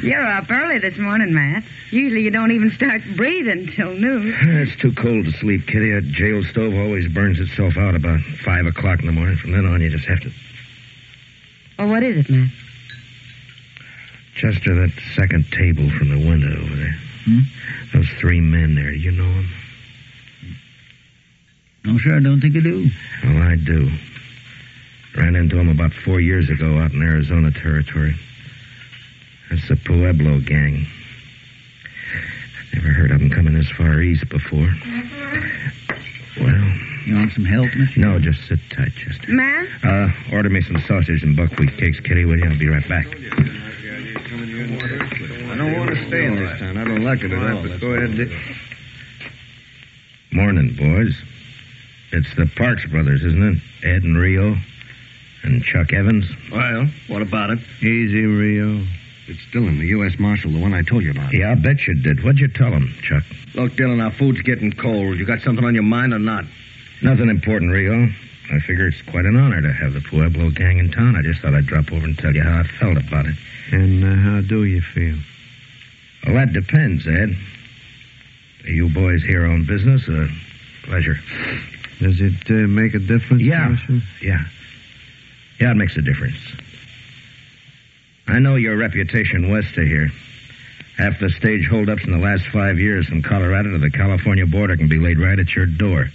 You're up early this morning, Matt. Usually you don't even start breathing till noon. It's too cold to sleep, Kitty. That jail stove always burns itself out about 5 o'clock in the morning. From then on, you just have to... Oh, what is it, Matt? Chester, that second table from the window over there. Those 3 men there, do you know them? No, sir, I don't think I do. Well, I do. Ran into them about 4 years ago out in Arizona territory. That's the Pueblo gang. Never heard of them coming this far east before. Well... You want some help, Mr.? No, just sit tight, Chester. Matt? Order me some sausage and buckwheat cakes, Kitty, will you? I'll be right back. I don't want to stay in this town. I don't like it at all. But go ahead, Dick. Morning, boys. It's the Parks brothers, isn't it? Ed and Rio. And Chuck Evans. Well, what about it? Easy, Rio. It's Dillon, the U.S. Marshal, the one I told you about. Yeah, I bet you did. What'd you tell him, Chuck? Look, Dillon, our food's getting cold. You got something on your mind or not? Nothing important, Rio. I figure it's quite an honor to have the Pueblo gang in town. I just thought I'd drop over and tell you how I felt about it. And how do you feel? Well, that depends, Ed. Are you boys here on business or pleasure? Does it make a difference? Yeah. Marshal? Yeah, it makes a difference. I know your reputation west of here. Half the stage holdups in the last 5 years from Colorado to the California border can be laid right at your door.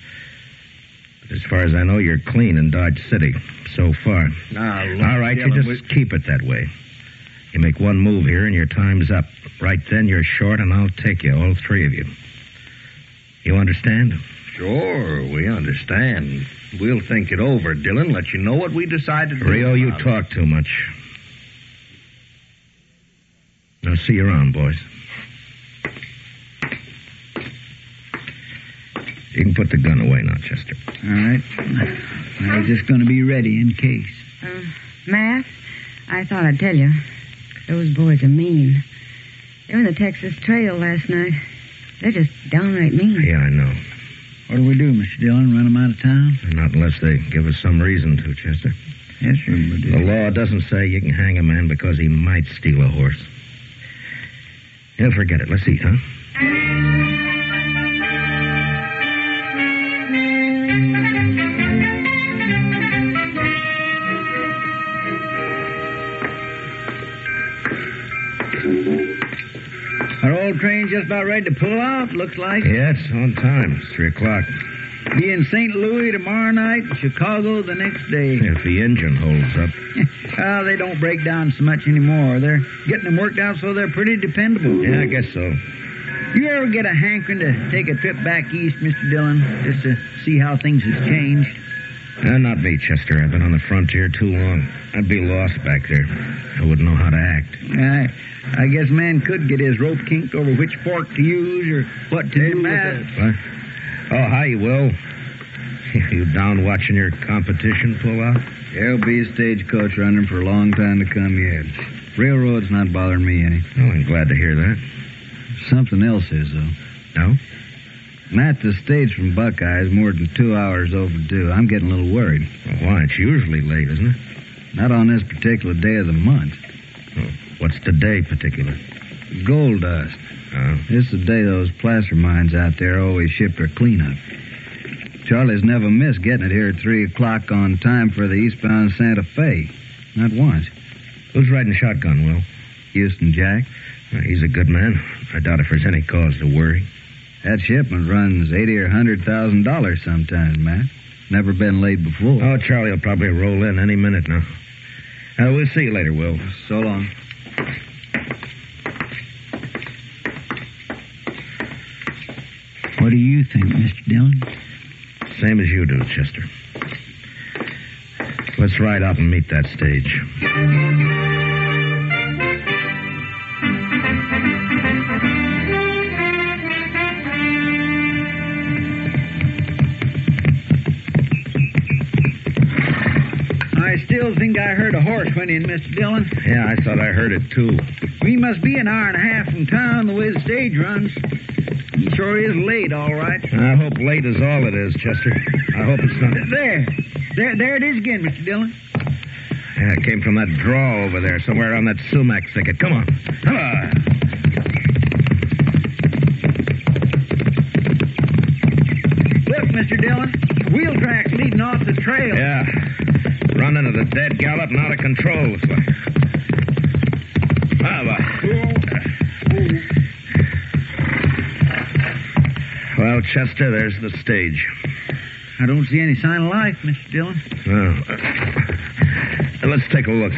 But as far as I know, you're clean in Dodge City so far. Now, all right, you just keep it that way. You make one move here and your time's up. Right then, you're short and I'll take you, all 3 of you. You understand? Sure, we understand. We'll think it over, Dillon. Let you know what we decide to do. Rio, you talk too much. Now, see you around, boys. You can put the gun away now, Chester. All right. I was just going to be ready in case. Matt, I thought I'd tell you. Those boys are mean. They were in the Texas Trail last night. They're just downright mean. Yeah, I know. What do we do, Mr. Dillon? Run them out of town? Not unless they give us some reason to, Chester. Yes, sir, we do. The law doesn't say you can hang a man because he might steal a horse. Yeah, forget it. Let's eat, huh? Our old train's just about ready to pull out, looks like. Yeah, it's on time. It's 3 o'clock. Be in St. Louis tomorrow night, Chicago the next day. If the engine holds up. They don't break down so much anymore. They're getting them worked out so they're pretty dependable. Yeah, I guess so. You ever get a hankering to take a trip back east, Mr. Dillon, just to see how things have changed? Not me, Chester. I've been on the frontier too long. I'd be lost back there. I wouldn't know how to act. I guess man could get his rope kinked over which fork to use or what to do with it. What? Oh, hi, Will. You down watching your competition pull out? There'll be a stagecoach running for a long time to come yet. Railroad's not bothering me any. Oh, I'm glad to hear that. Something else is, though. No? Matt, the stage from Buckeye is more than 2 hours overdue. I'm getting a little worried. Well, why? It's usually late, isn't it? Not on this particular day of the month. Oh, what's the day particular? Gold dust. Oh. This is the day those placer mines out there always ship their cleanup. Charlie's never missed getting it here at 3 o'clock on time for the eastbound Santa Fe. Not once. Who's riding shotgun, Will? Houston Jack? He's a good man. I doubt if there's any cause to worry. That shipment runs $80,000 or $100,000 sometimes, Matt. Never been laid before. Oh, Charlie will probably roll in any minute now. We'll see you later, Will. So long. What do you think, Mr. Dillon? Same as you do, Chester. Let's ride out and meet that stage. I still think I heard a horse went in, Mr. Dillon. Yeah, I thought I heard it, too. We must be an hour and a half from town the way the stage runs. It sure is late, all right. I hope late is all it is, Chester. I hope it's not... There it is again, Mr. Dillon. Yeah, it came from that draw over there, somewhere around that sumac thicket. Come on. Come on. Look, Mr. Dillon, wheel tracks leading off the trail. Yeah. Running at a dead gallop and out of control, looks like. Well, Chester, there's the stage. I don't see any sign of life, Mr. Dillon. Let's take a look.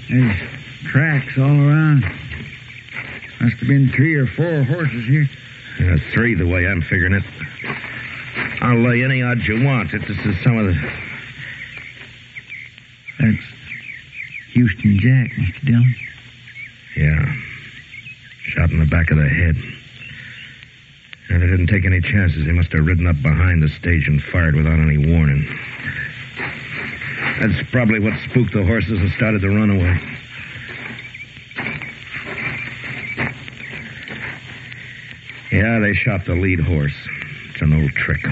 There's tracks all around. Must have been 3 or 4 horses here. 3, the way I'm figuring it. I'll lay any odds you want that this is some of the... That's Houston Jack, Mr. Dillon. Yeah. Shot in the back of the head. And they didn't take any chances. They must have ridden up behind the stage and fired without any warning. That's probably what spooked the horses and started to run away. Yeah, they shot the lead horse. It's an old trick.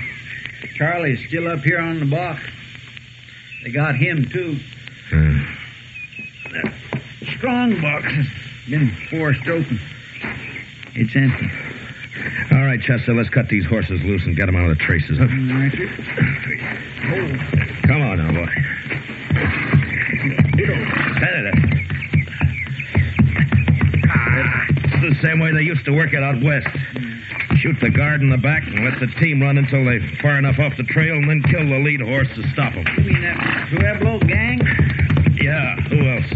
Charlie's still up here on the box. They got him, too. That strong box has been forced open. It's empty. All right, Chester, let's cut these horses loose and get them out of the traces. Huh? Right, sir. Come on now, boy. It's the same way they used to work it out west. Shoot the guard in the back and let the team run until they're far enough off the trail and then kill the lead horse to stop them. You mean that Pueblo gang? Yeah, who else?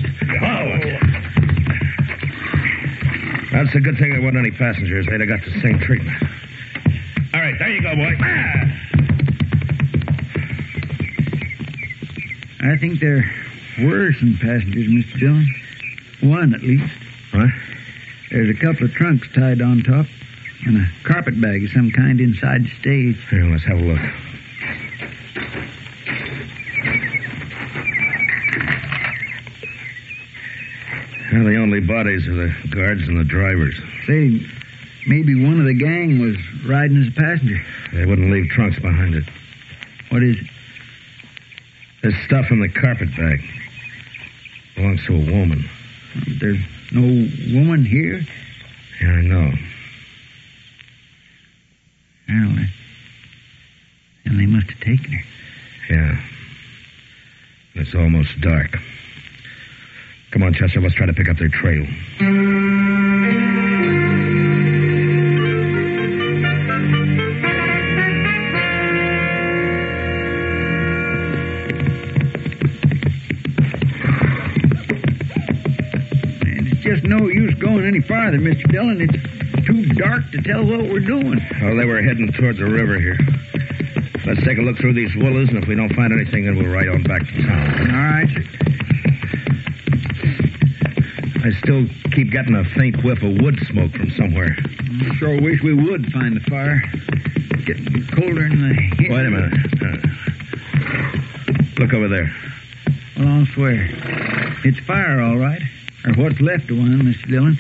That's a good thing there weren't any passengers. They'd have got the same treatment. All right, there you go, boy. I think there were some passengers, Mr. Dillon. One, at least. What? There's a couple of trunks tied on top and a carpet bag of some kind inside the stage. Here, let's have a look. Well, the only bodies are the guards and the drivers. Say, maybe one of the gang was riding as a passenger. They wouldn't leave trunks behind it. What is it? There's stuff in the carpet bag. Belongs to a woman. There's no woman here? Yeah, I know. Well, then they must have taken her. Yeah. It's almost dark. Come on, Chester, let's try to pick up their trail. It's just no use going any farther, Mr. Dillon. It's too dark to tell what we're doing. Well, they were heading towards the river here. Let's take a look through these willows, and if we don't find anything, then we'll ride on back to town. All right, sir. I still keep getting a faint whiff of wood smoke from somewhere. I sure wish we would find the fire. It's getting colder in the... Wait a minute. Look over there. Well, I'll swear. It's fire, all right. Or what's left of one, Mr. Dillon.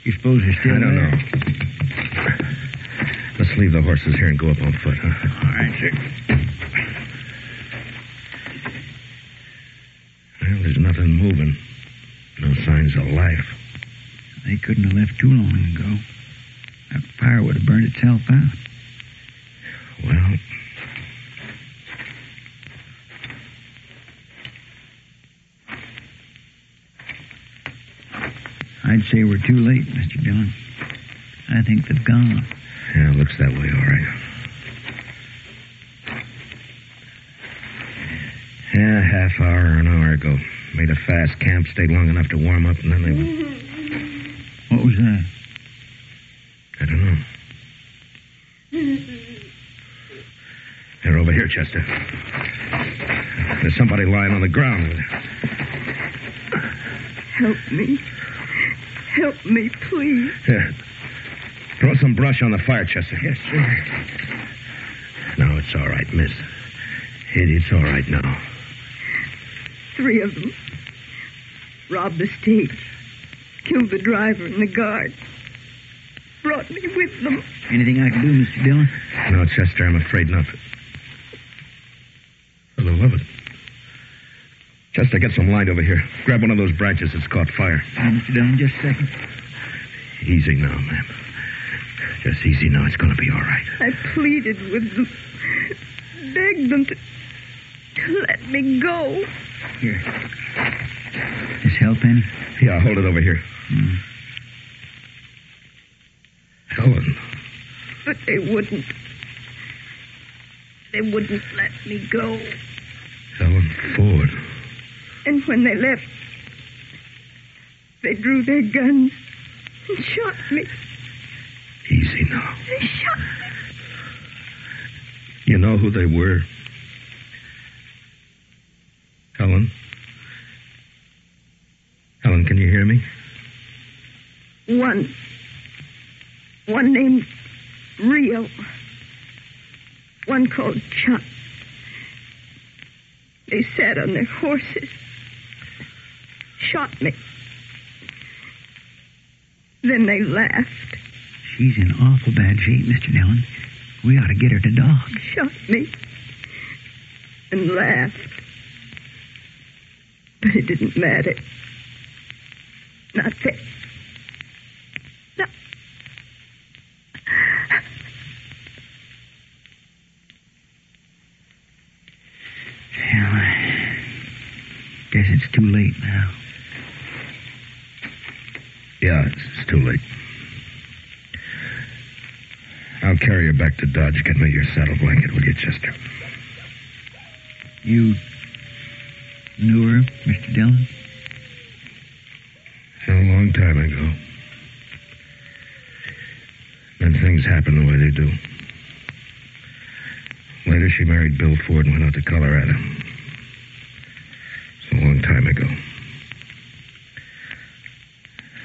You suppose they're still I don't there? know. Let's leave the horses here and go up on foot, huh? All right, sir. Well, there's nothing moving. No signs of life. They couldn't have left too long ago. That fire would have burned itself out. Well, I'd say we're too late, Mr. Dillon. I think they've gone. Yeah, it looks that way, all right. Yeah, half hour or an hour ago. Made a fast camp, stayed long enough to warm up, and then they went... What was that? I don't know. They're over here, Chester. There's somebody lying on the ground. Help me. Help me, please. Here. Throw some brush on the fire, Chester. Yes, sir. No, it's all right, miss. It's all right now. 3 of them. Robbed the stage. Killed the driver and the guard. Brought me with them. Anything I can do, Mr. Dillon? No, Chester, I'm afraid not. For the love of it. Chester, get some light over here. Grab one of those branches that's caught fire. Mr. Dillon, just a second. Easy now, ma'am. Just easy now. It's going to be all right. I pleaded with them. Begged them to let me go. Here. This help any? Yeah, hold it over here. Helen. But they wouldn't. They wouldn't let me go. Helen Ford. And when they left, they drew their guns and shot me. Easy now. They shot me. You know who they were? Helen? Helen, can you hear me? One named Rio. One called Chuck. They sat on their horses. Shot me. Then they laughed. She's in awful bad shape, Mr. Dillon. We ought to get her to doc. Shot me. And laughed. But it didn't matter. Not that. No. Well, I guess it's too late now. Yeah, it's too late. I'll carry her back to Dodge. Get me your saddle blanket, will you, Chester? You knew her, Mr. Dillon? A long time ago. Then things happen the way they do. Later, she married Bill Ford and went out to Colorado. It's a long time ago.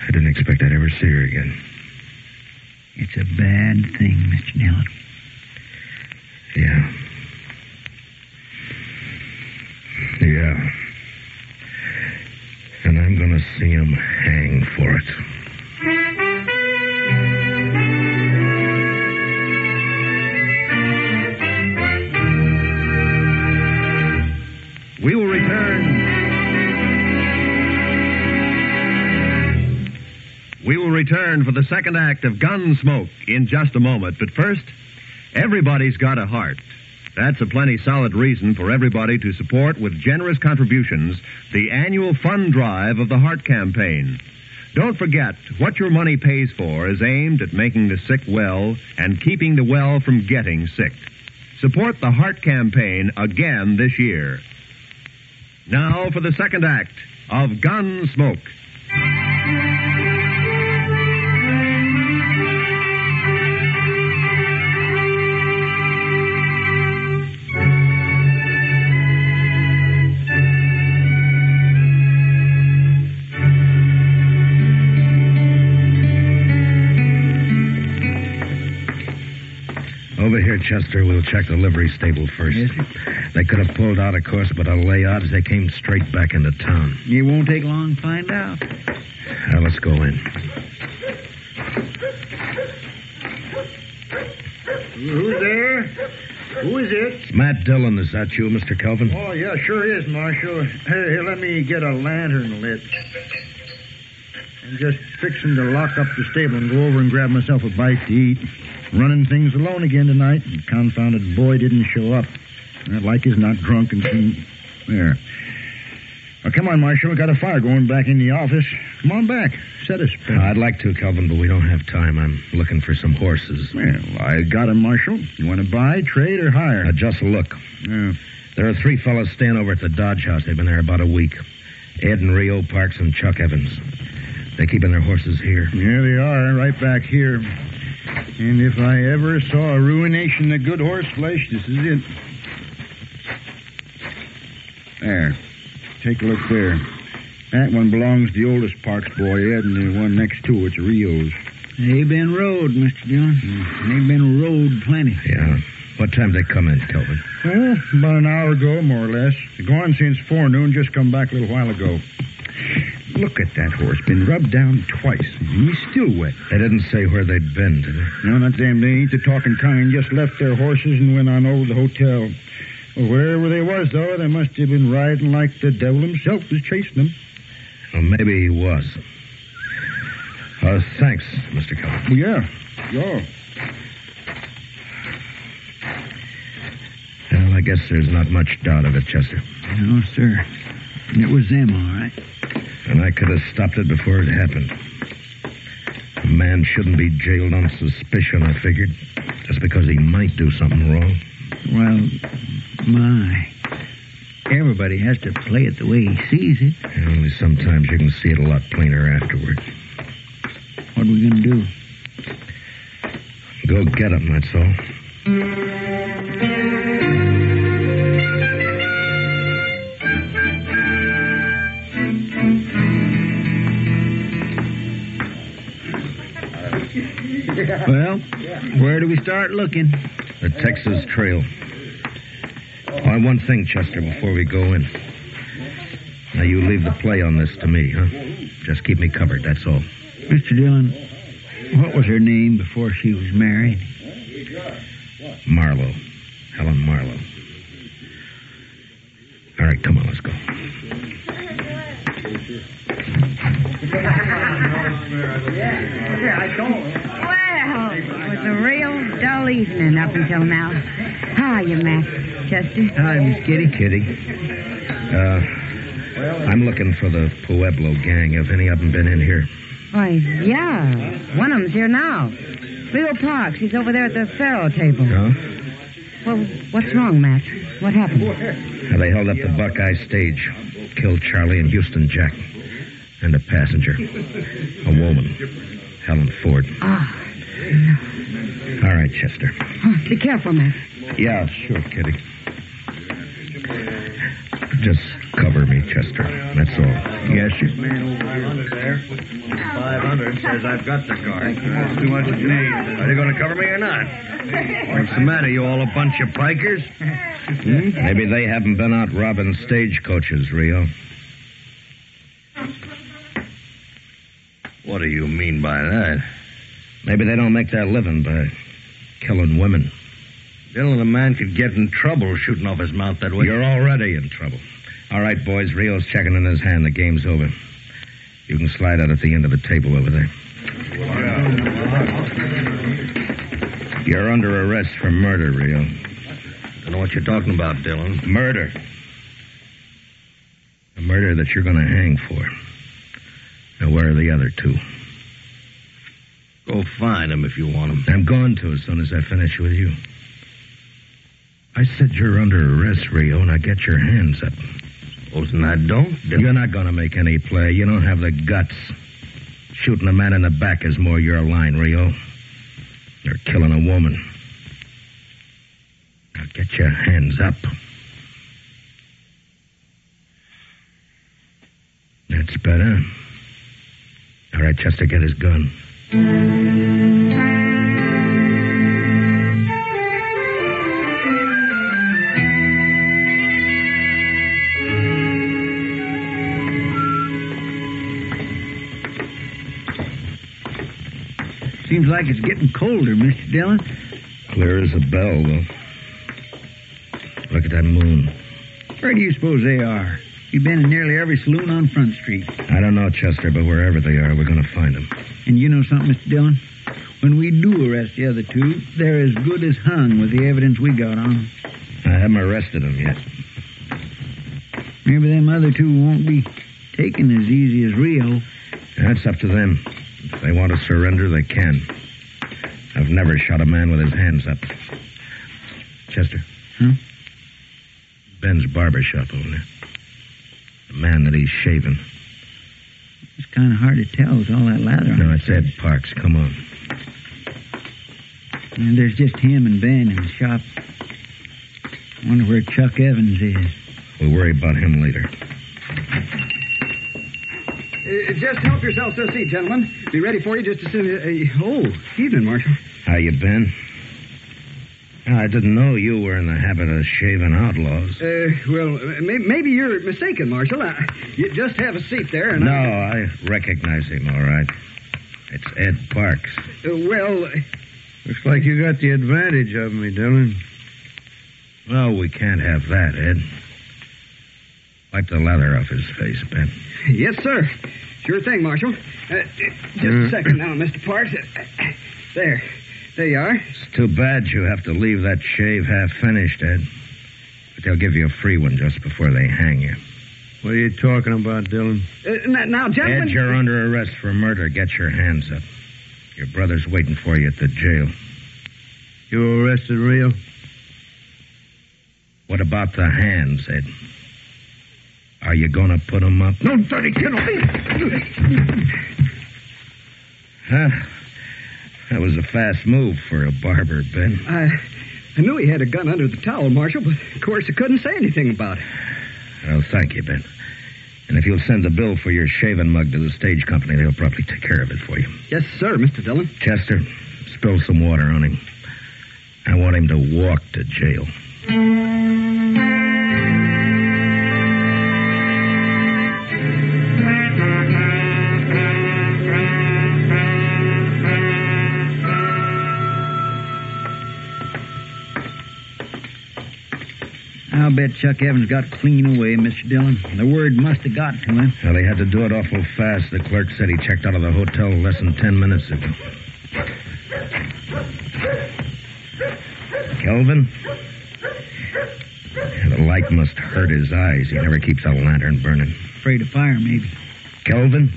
I didn't expect I'd ever see her again. It's a bad thing, Mr. Dillon. Yeah. Yeah. And I'm going to see him hang for it. We will return. We will return for the second act of Gunsmoke in just a moment. But first, everybody's got a heart. That's a plenty solid reason for everybody to support with generous contributions the annual fund drive of the Heart Campaign. Don't forget, what your money pays for is aimed at making the sick well and keeping the well from getting sick. Support the Heart Campaign again this year. Now for the second act of Gunsmoke. Over here, Chester. We'll check the livery stable first. Yes, sir. They could have pulled out, of course, but I'll lay odds they came straight back into town. It won't take long to find out. Now, let's go in. Who's there? Who is it? It's Matt Dillon. Is that you, Mr. Kelvin? Oh, yeah, sure is, Marshal. Here, let me get a lantern lit. I'm just fixing to lock up the stable and go over and grab myself a bite to eat. Running things alone again tonight. The confounded boy didn't show up. That like he's not drunk and seen... There. Well, come on, Marshal. We got a fire going back in the office. Come on back. Set us. I'd like to, Calvin, but we don't have time. I'm looking for some horses. Well, I got 'em, Marshal. You want to buy, trade, or hire? Just look. Yeah. There are 3 fellows staying over at the Dodge House. They've been there about a week. Ed and Rio Parks and Chuck Evans. They're keeping their horses here. Yeah, they are, right back here. And if I ever saw a ruination of good horse flesh, this is it. There. Take a look there. That one belongs to the oldest Parks boy, Ed, and the one next to it's Rio's. They've been rode, Mr. Dillon. They've been rode plenty. Yeah. What time did they come in, Kelvin? Well, about an hour ago, more or less. They're gone since forenoon, just come back a little while ago. Look at that horse. Been rubbed down twice. And he's still wet. They didn't say where they'd been, did they? No, not them. They ain't the talking kind. Just left their horses and went on over to the hotel. Well, wherever they was, though, they must have been riding like the devil himself was chasing them. Well, maybe he was. Thanks, Mr. Kelvin. Well, yeah. Yeah. Well, I guess there's not much doubt of it, Chester. No, sir. It was them, all right. And I could have stopped it before it happened. A man shouldn't be jailed on suspicion, I figured, just because he might do something wrong. Well, my. Everybody has to play it the way he sees it. Yeah, only sometimes you can see it a lot plainer afterward. What are we going to do? Go get him, that's all. Well, where do we start looking? The Texas Trail. Oh, one thing, Chester, before we go in. Now, you leave the play on this to me, huh? Just keep me covered, that's all. Mr. Dillon, what was her name before she was married? Marlowe. Helen Marlowe. All right, come on, let's go. Well, it was a real dull evening up until now. How are you, Mac? Chester? Hi, Miss Kitty. I'm looking for the Pueblo gang. Have any of them been in here? Why, yeah. One of them's here now. Rio Parks. He's over there at the faro table. Huh? Well, what's wrong, Matt? What happened? Now, they held up the Buckeye stage. Killed Charlie and Houston Jack. And a passenger. A woman. Helen Ford. Ah. All right, Chester. Be careful, Matt. Yeah, sure, Kitty. Just cover me, Chester. That's all. Yes, sir. 500 says I've got the car. That's too much to me. Are they going to cover me or not? What's the matter? You all a bunch of pikers? Maybe they haven't been out robbing stagecoaches, Rio. What do you mean by that? Maybe they don't make their living by killing women. Dillon, a man could get in trouble shooting off his mount that way. You're already in trouble. All right, boys, Rio's checking in his hand. The game's over. You can slide out at the end of the table over there. You're under arrest for murder, Rio. Don't know what you're talking about, Dillon. Murder. A murder that you're going to hang for. Now, where are the other 2? Go find them if you want them. I'm going to as soon as I finish with you. I said you're under arrest, Rio. Now get your hands up. Supposing I don't? You're not going to make any play. You don't have the guts. Shooting a man in the back is more your line, Rio. You're killing a woman. Now get your hands up. That's better. All right, Chester, get his gun. Seems like it's getting colder, Mr. Dillon. Clear as a bell, though. Look at that moon. Where do you suppose they are? You've been in nearly every saloon on Front Street. I don't know, Chester, but wherever they are, we're going to find them. And you know something, Mr. Dillon? When we do arrest the other 2, they're as good as hung with the evidence we got on them. I haven't arrested them yet. Maybe them other two won't be taken as easy as Rio. That's up to them. If they want to surrender, they can. I've never shot a man with his hands up. Chester. Huh? Ben's barber shop over there. The man that he's shaving. It's kind of hard to tell with all that lather on. No, it's Ed Parks. Come on. And there's just him and Ben in the shop. I wonder where Chuck Evans is. We'll worry about him later. Just help yourselves to a seat, gentlemen. Be ready for you just as soon as... evening, Marshal. How you been? I didn't know you were in the habit of shaving outlaws. Maybe you're mistaken, Marshal. You just have a seat there, and No, I recognize him, all right. It's Ed Parks. Looks like you got the advantage of me, Dillon. Well, we can't have that, Ed. Wipe the lather off his face, Ben. Yes, sir. Sure thing, Marshal. Just a second now, Mr. Parks. There you are. It's too bad you have to leave that shave half finished, Ed. But they'll give you a free one just before they hang you. What are you talking about, Dillon? Now, gentlemen... Ed, you're under arrest for murder. Get your hands up. Your brother's waiting for you at the jail. You arrested Rio? What about the hands, Ed? Are you going to put them up? No, dirty kid. That was a fast move for a barber, Ben. I knew he had a gun under the towel, Marshal, but of course I couldn't say anything about it. Well, thank you, Ben. And if you'll send the bill for your shaving mug to the stage company, they'll probably take care of it for you. Yes, sir, Mr. Dillon. Chester, spill some water on him. I want him to walk to jail. I'll bet Chuck Evans got clean away, Mr. Dillon. The word must have got to him. Well, he had to do it awful fast. The clerk said he checked out of the hotel less than 10 minutes ago. Kelvin? The light must hurt his eyes. He never keeps a lantern burning. Afraid of fire, maybe. Kelvin?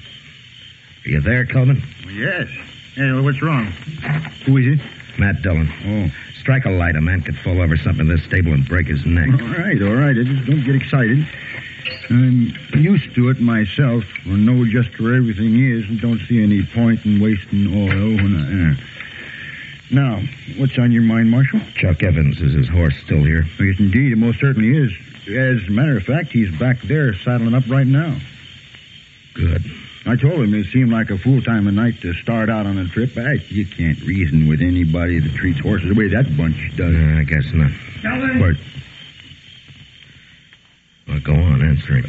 Are you there, Kelvin? Yes. Yeah, what's wrong? Who is it? Matt Dillon. Oh. Strike a light. A man could fall over something in this stable and break his neck. All right. I just don't get excited. I'm used to it myself. I know just where everything is and don't see any point in wasting oil when Now, what's on your mind, Marshal? Chuck Evans. Is his horse still here? Yes, indeed. It most certainly is. As a matter of fact, he's back there saddling up right now. Good. I told him it seemed like a fool time of night to start out on a trip. You can't reason with anybody that treats horses the way that bunch does. I guess not. Kelvin? What? Well, go on, answer it.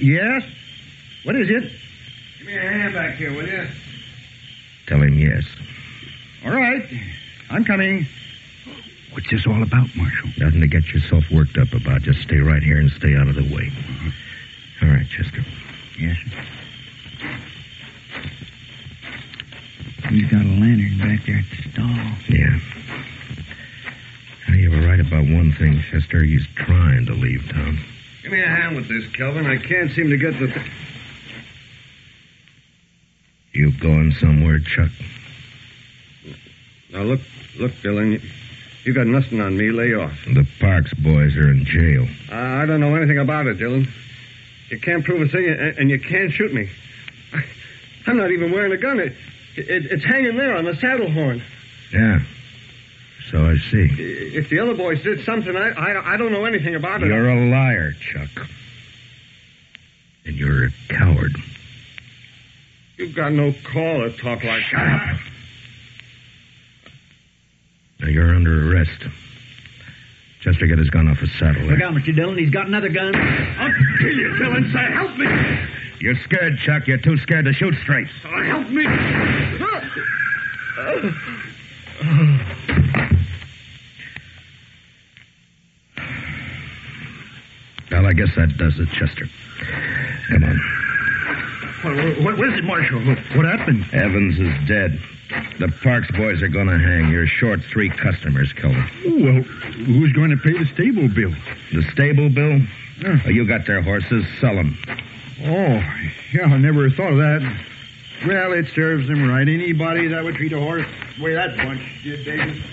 Yes? What is it? Give me a hand back here, will you? Tell him yes. All right. I'm coming. What's this all about, Marshal? Nothing to get yourself worked up about. Just stay right here and stay out of the way. All right, Chester. Yes, sir. He's got a lantern back there at the stall. Yeah. Now, you were right about one thing, Chester. He's trying to leave town. Give me a hand with this, Kelvin. I can't seem to get the... You going somewhere, Chuck? Now, look, Dillon. You got nothing on me. Lay off. The Parks boys are in jail. I don't know anything about it, Dillon. You can't prove a thing, and you can't shoot me. I'm not even wearing a gun. It's hanging there on the saddle horn. Yeah. So I see. If the other boys did something, I don't know anything about it. You're a liar, Chuck. And you're a coward. You've got no call to talk like that. Now, you're under arrest. Chester, get his gun off his saddle. Look out, Mr. Dillon. He's got another gun. I'll kill you, Dillon. Say, help me. You're scared, Chuck. You're too scared to shoot straight. Help me. Well, I guess that does it, Chester. Come on. What is it, Marshal? What happened? Evans is dead. The Parks boys are going to hang. You're short 3 customers, Kelvin. Well, who's going to pay the stable bill? The stable bill? You got their horses. Sell them. Oh, yeah, I never thought of that. Well, it serves them right. Anybody that would treat a horse the way that bunch did, Davis.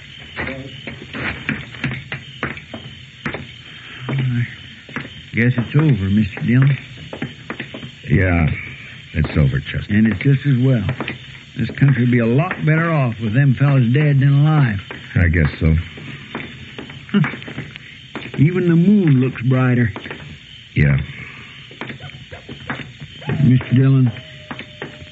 I guess it's over, Mr. Dillon. Yeah, it's over, Chester. And it's just as well. This country would be a lot better off with them fellas dead than alive. I guess so. Even the moon looks brighter. Yeah. Mr. Dillon,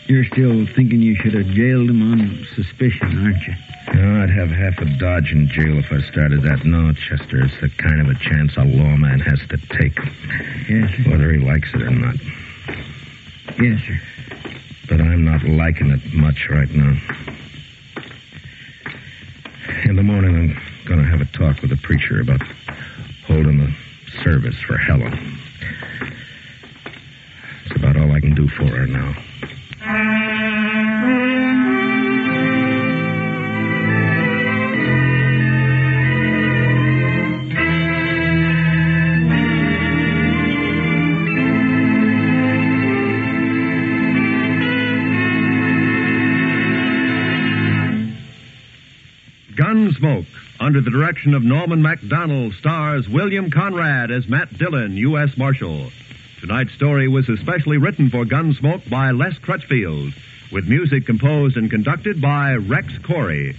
you're still thinking you should have jailed him on suspicion, aren't you? No, I'd have half a Dodge in jail if I started that. No, Chester, it's the kind of a chance a lawman has to take. Yes, sir. Whether he likes it or not. Yes, sir. But I'm not liking it much right now. In the morning, I'm going to have a talk with the preacher about holding a service for Helen. It's about all I can do for her now. Gunsmoke, under the direction of Norman MacDonald, stars William Conrad as Matt Dillon, U.S. Marshal. Tonight's story was especially written for Gunsmoke by Les Crutchfield, with music composed and conducted by Rex Corey.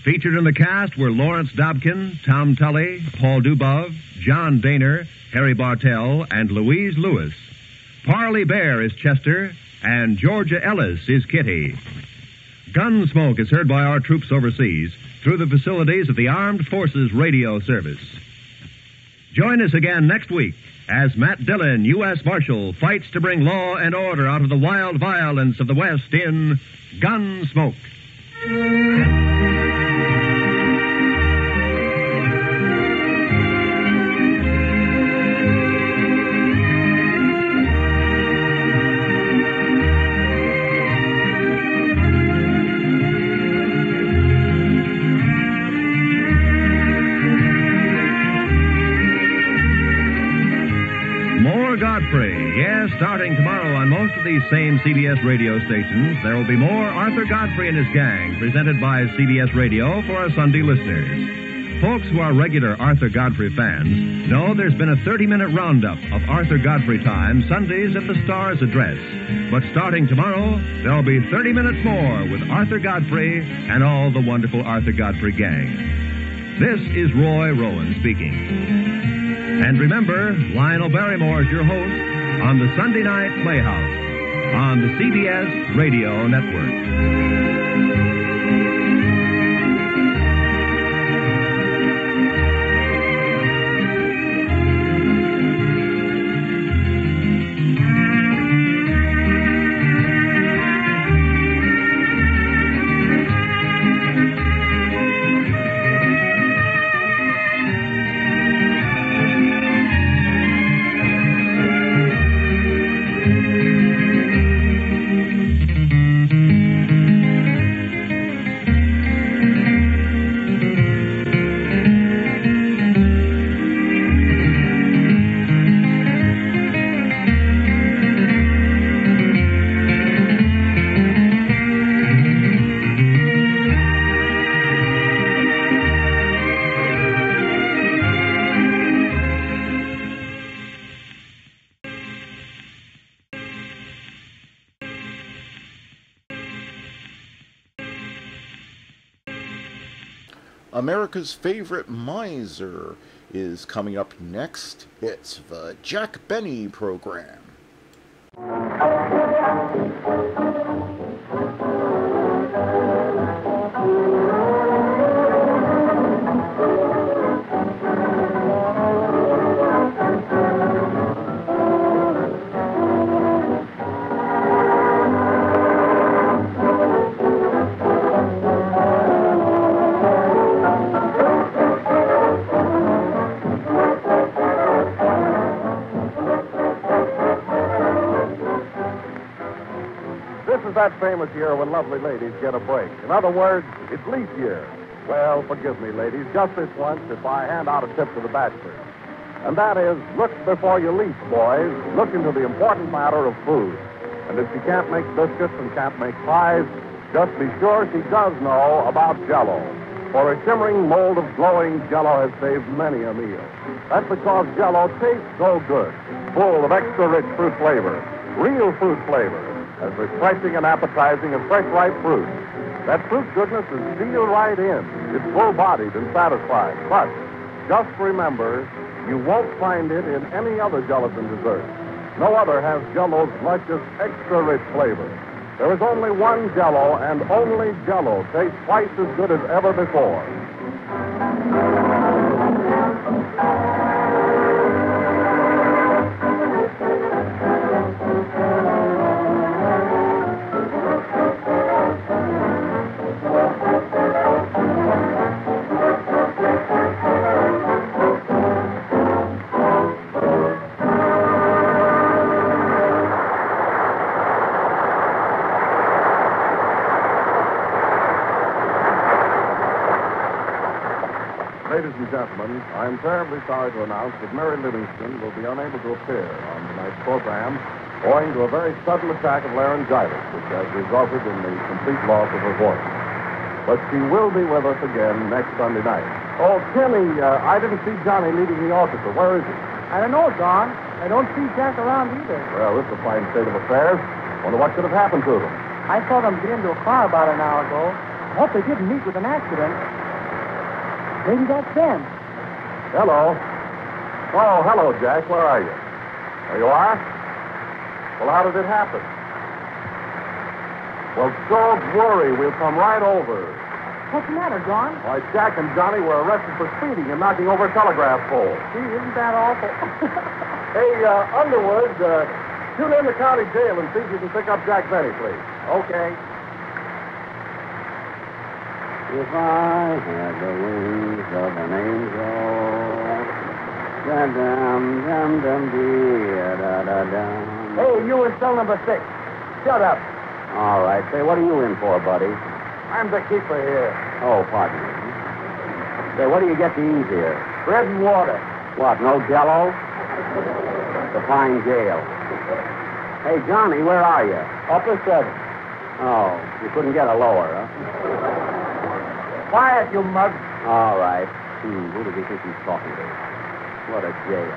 Featured in the cast were Lawrence Dobkin, Tom Tully, Paul Dubov, John Daner, Harry Bartell, and Louise Lewis. Parley Bear is Chester, and Georgia Ellis is Kitty. Gunsmoke is heard by our troops overseas through the facilities of the Armed Forces Radio Service. Join us again next week as Matt Dillon, U.S. Marshal, fights to bring law and order out of the wild violence of the West in Gunsmoke. Godfrey. Yes, starting tomorrow on most of these same CBS radio stations, there will be more Arthur Godfrey and his gang, presented by CBS Radio for our Sunday listeners. Folks who are regular Arthur Godfrey fans know there's been a 30-minute roundup of Arthur Godfrey time Sundays at the Star's address. But starting tomorrow, there'll be 30 minutes more with Arthur Godfrey and all the wonderful Arthur Godfrey gang. This is Roy Rowan speaking. And remember, Lionel Barrymore is your host on the Sunday Night Playhouse on the CBS Radio Network. America's Favorite Miser is coming up next. It's the Jack Benny Program. That famous year when lovely ladies get a break. In other words, it's leap year. Well, forgive me, ladies, just this once if I hand out a tip to the bachelors. And that is, look before you leap, boys. Look into the important matter of food. And if she can't make biscuits and can't make pies, just be sure she does know about Jell-O. For a shimmering mold of glowing Jell-O has saved many a meal. That's because Jell-O tastes so good, full of extra rich fruit flavor, real fruit flavor, as refreshing and appetizing as fresh ripe fruit. That fruit goodness is sealed right in. It's full-bodied and satisfying. But just remember, you won't find it in any other gelatin dessert. No other has Jell-O's luscious, extra-rich flavor. There is only one Jell-O, and only Jell-O tastes twice as good as ever before. Ladies and gentlemen, I am terribly sorry to announce that Mary Livingston will be unable to appear on tonight's program owing to a very sudden attack of laryngitis, which has resulted in the complete loss of her voice. But she will be with us again next Sunday night. Oh, Kenny, I didn't see Johnny leading the orchestra. Where is he? I don't know, Don. I don't see Jack around either. Well, this is a fine state of affairs. Wonder what could have happened to them. I saw them get into a car about an hour ago. I hope they didn't meet with an accident. Maybe that's Ben. Hello. Oh, hello, Jack. Where are you? There you are? Well, how did it happen? Well, don't worry. We'll come right over. What's the matter, John? Why, Jack and Johnny were arrested for speeding and knocking over a telegraph pole. Gee, isn't that awful? Hey, Underwood, tune in the county jail and see if you can pick up Jack Benny, please. Okay. If I had the wings of an angel, da-dum-dum-dum-dee-da-da-dum. Hey, you in cell number 6. Shut up. All right. Say, what are you in for, buddy? I'm the keeper here. Oh, pardon me. Say, what do you get to eat here? Bread and water. What, no Jell-O? It's a fine jail. Hey, Johnny, where are you? Upper 7. Oh, you couldn't get a lower, huh? Quiet, you mug. All right. Who does he think he's talking to? What a jail.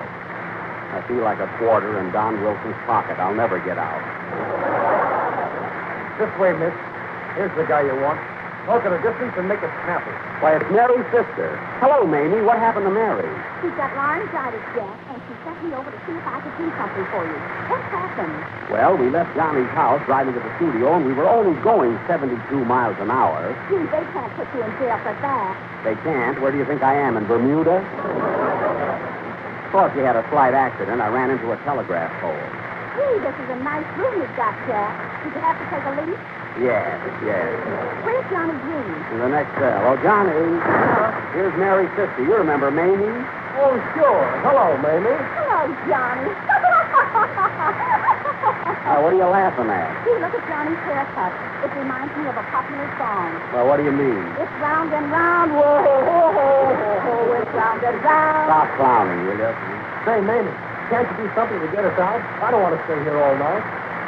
I feel like a quarter in Don Wilson's pocket. I'll never get out. This way, miss. Here's the guy you want. Talk at a distance and make it snappy. Why, it's Mary's sister. Hello, Mamie. What happened to Mary? She's got laryngitis, Jack, and she sent me over to see if I could do something for you. What happened? Well, we left Johnny's house driving to the studio, and we were only going 72 miles an hour. Gee, they can't put you in jail for that. They can't? Where do you think I am, in Bermuda? Thought you had a slight accident. I ran into a telegraph pole. Gee, this is a nice room you've got, Jack. Did you have to take a leak? Yes. Where's Johnny Green? In the next cell. Oh, Johnny. Here's Mary's sister. You remember Mamie? Oh, sure. Hello, Mamie. Hello, Johnny. What are you laughing at? Gee, look at Johnny's haircut. It reminds me of a popular song. Well, what do you mean? It's round and round. Whoa, ho, ho, ho, ho. It's round and round. Stop clowning, will you? Say, Mamie, can't you do something to get us out? I don't want to stay here all night.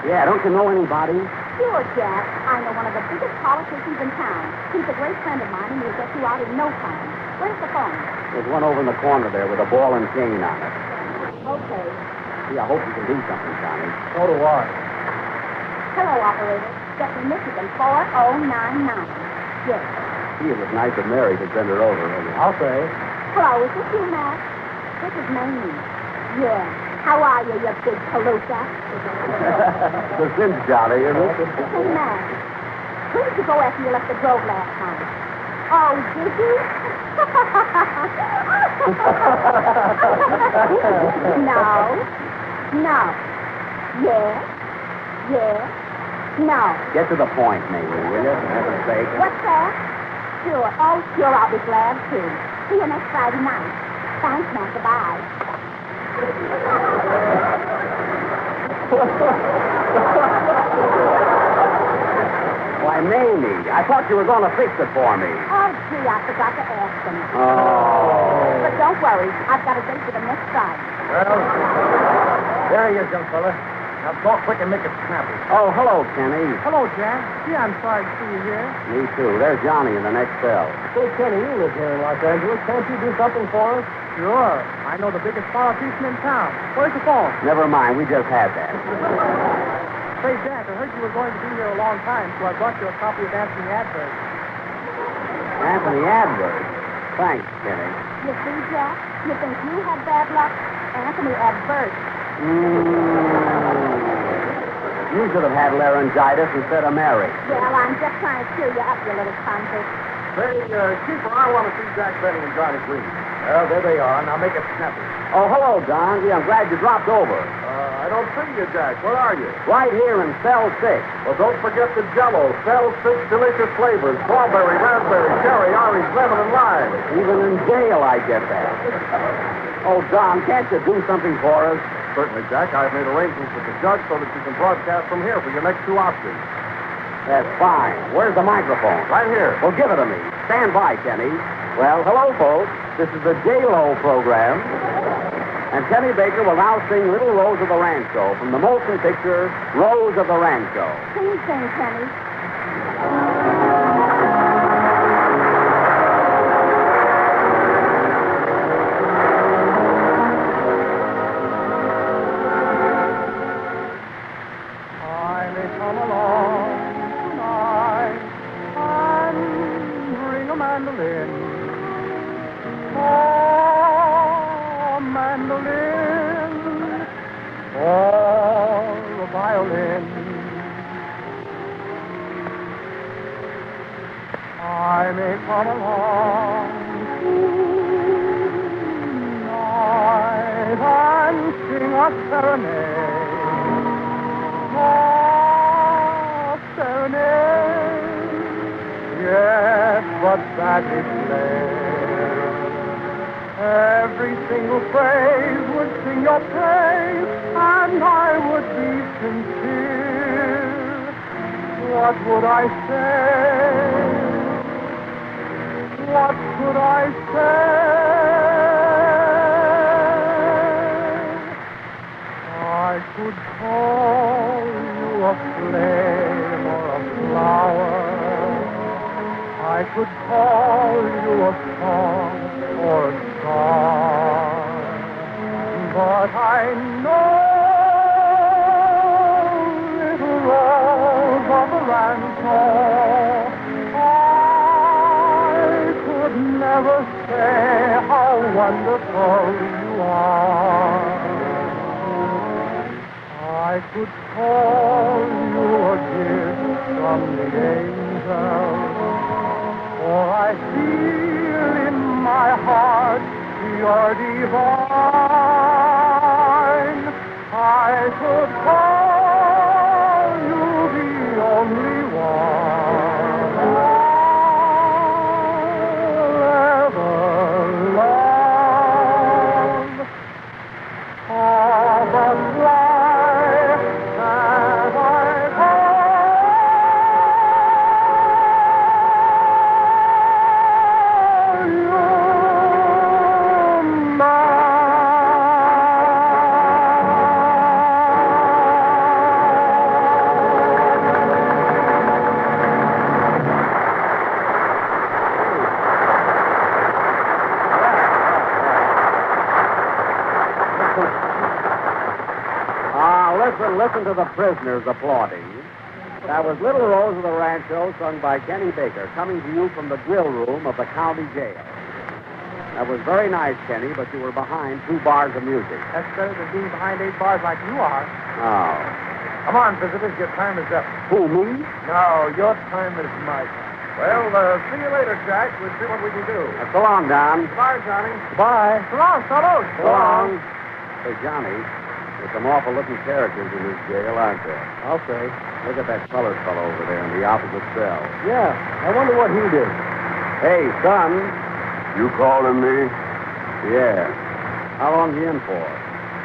Yeah, don't you know anybody? Sure, Jack. I know one of the biggest politicians in town. He's a great friend of mine, and he'll get you out in no time. Where's the phone? There's one over in the corner there with a ball and chain on it. Okay. Gee, I hope you can do something, Johnny. So do I. Hello, operator. Get me Michigan 4099. Yes. Gee, it was nice of Mary to send her over. I'll say. Hello, is this you, Matt? This is Mamie. Yeah. How are you, you big palooka? The cinch, Johnny, isn't it? Hey, Matt. Where did you go after you left the Grove last night? Oh, did you? No. Yes. No. Get to the point, Mamie, will you? For heaven's sake. What's that? Sure. Oh, sure, I'll be glad to. See you next Friday night. Thanks, Matt. Goodbye. Why, Mamie, I thought you were going to fix it for me. Oh, gee, I forgot to ask him. Oh. But don't worry. I've got a date with him next Friday. Well, there he is, young fella. Now talk quick and make it snappy. Oh, hello, Kenny. Hello, Jack. Gee, I'm sorry to see you here. Me too. There's Johnny in the next cell. Say, Kenny, you live here in Los Angeles. Can't you do something for us? Sure. I know the biggest politician in town. Where's the phone? Never mind. We just had that. Say, Jack, I heard you were going to be here a long time, so I brought you a copy of Anthony Adverse. Anthony Adverse? Thanks, Kenny. You see, Jack? You think you had bad luck? Anthony Adverse. You should have had laryngitis instead of Mary. Well, I'm just trying to cheer you up, you little convict. Say, Keeper, I want to see Jack Benny and Johnny Green. Well, there they are. Now make it snappy. Oh, hello, Don. Gee, I'm glad you dropped over. I don't see you, Jack. Where are you? Right here in cell 6. Well, don't forget the Jell-O. Cell 6 delicious flavors. Strawberry, raspberry, cherry, orange, lemon, and lime. Even in jail, I get that. Oh, Don, can't you do something for us? Certainly, Jack. I've made arrangements with the judge so that you can broadcast from here for your next 2 options. That's fine. Where's the microphone? Right here. Well, give it to me. Stand by, Kenny. Well, hello, folks. This is the J-Lo program. And Kenny Baker will now sing Little Rose of the Rancho from the motion picture Rose of the Rancho. Please sing, Kenny. I may come along tonight and bring a mandolin. Oh, mandolin or a violin. I may come along tonight and sing a serenade. Oh, serenade. Yes, but badly played. Every single phrase would sing your praise, and I would be sincere. What would I say? What could I say? I could call you a flame or a flower. I could call you a song or a star, but I know, little rose of the rancho, I could never say how wonderful you are. I could call you a gift from the angels, for I feel in my heart you're divine. I could call you the only one I'll ever love. Oh, but why have I Listen to the prisoners applauding. That was Little Rose of the Rancho, sung by Kenny Baker, coming to you from the grill room of the county jail. That was very nice, Kenny, but you were behind 2 bars of music. That's better than being behind 8 bars like you are. Oh. Come on, visitors. Your time is up. Who, me? No, your time is my time. Well, see you later, Jack. We'll see what we can do. So long, Don. Goodbye, Johnny. Bye. So long, fellows. So long. Hey, Johnny, there's some awful-looking characters in this jail, aren't there? I'll say. Look at that colored fellow over there in the opposite cell. Yeah, I wonder what he did. Hey, son. You calling me? Yeah. How long you in for?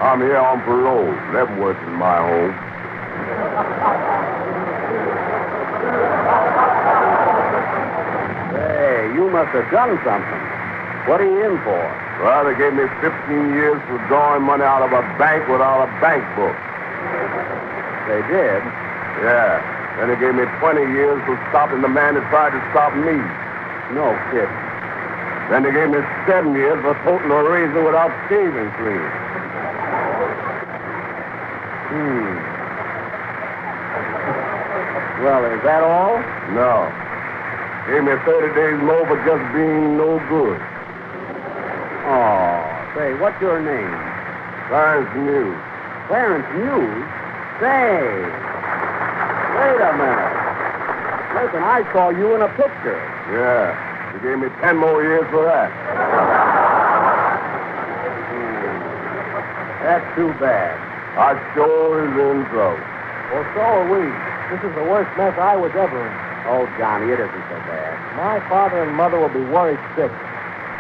I'm here on parole. Leavenworth's in my home. must have done something. What are you in for? Well, they gave me 15 years for drawing money out of a bank without a bank book. They did? Yeah. Then they gave me 20 years for stopping the man that tried to stop me. No kidding. Then they gave me 7 years for toting a razor without shaving clean. Well, is that all? No. Gave me 30 days more for just being no good. Oh, say, what's your name? Clarence Muse. Clarence Muse? Say, wait a minute. Listen, I saw you in a picture. Yeah. They gave me 10 more years for that. That's too bad. I sure is in trouble. Well, so are we. This is the worst mess I was ever in. Oh, Johnny, it isn't so bad. My father and mother will be worried sick.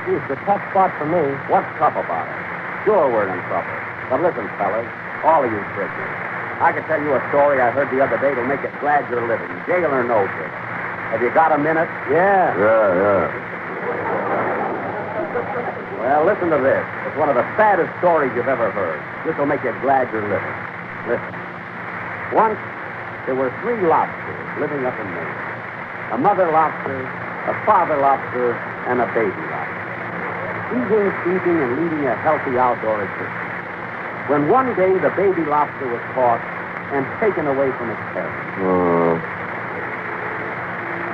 Gee, it's a tough spot for me. What's tough about it? Sure, we're in trouble. But listen, fellas, all of you prisoners, I could tell you a story I heard the other day that'll make it glad you're living. Jail or no jail. Have you got a minute? Yeah. Yeah. Well, listen to this. It's one of the saddest stories you've ever heard. This will make you glad you're living. Listen. Once, there were 3 lobsters living up in Maine. A mother lobster, a father lobster, and a baby lobster. Eating, sleeping, and leading a healthy outdoor existence. When one day the baby lobster was caught and taken away from its parents.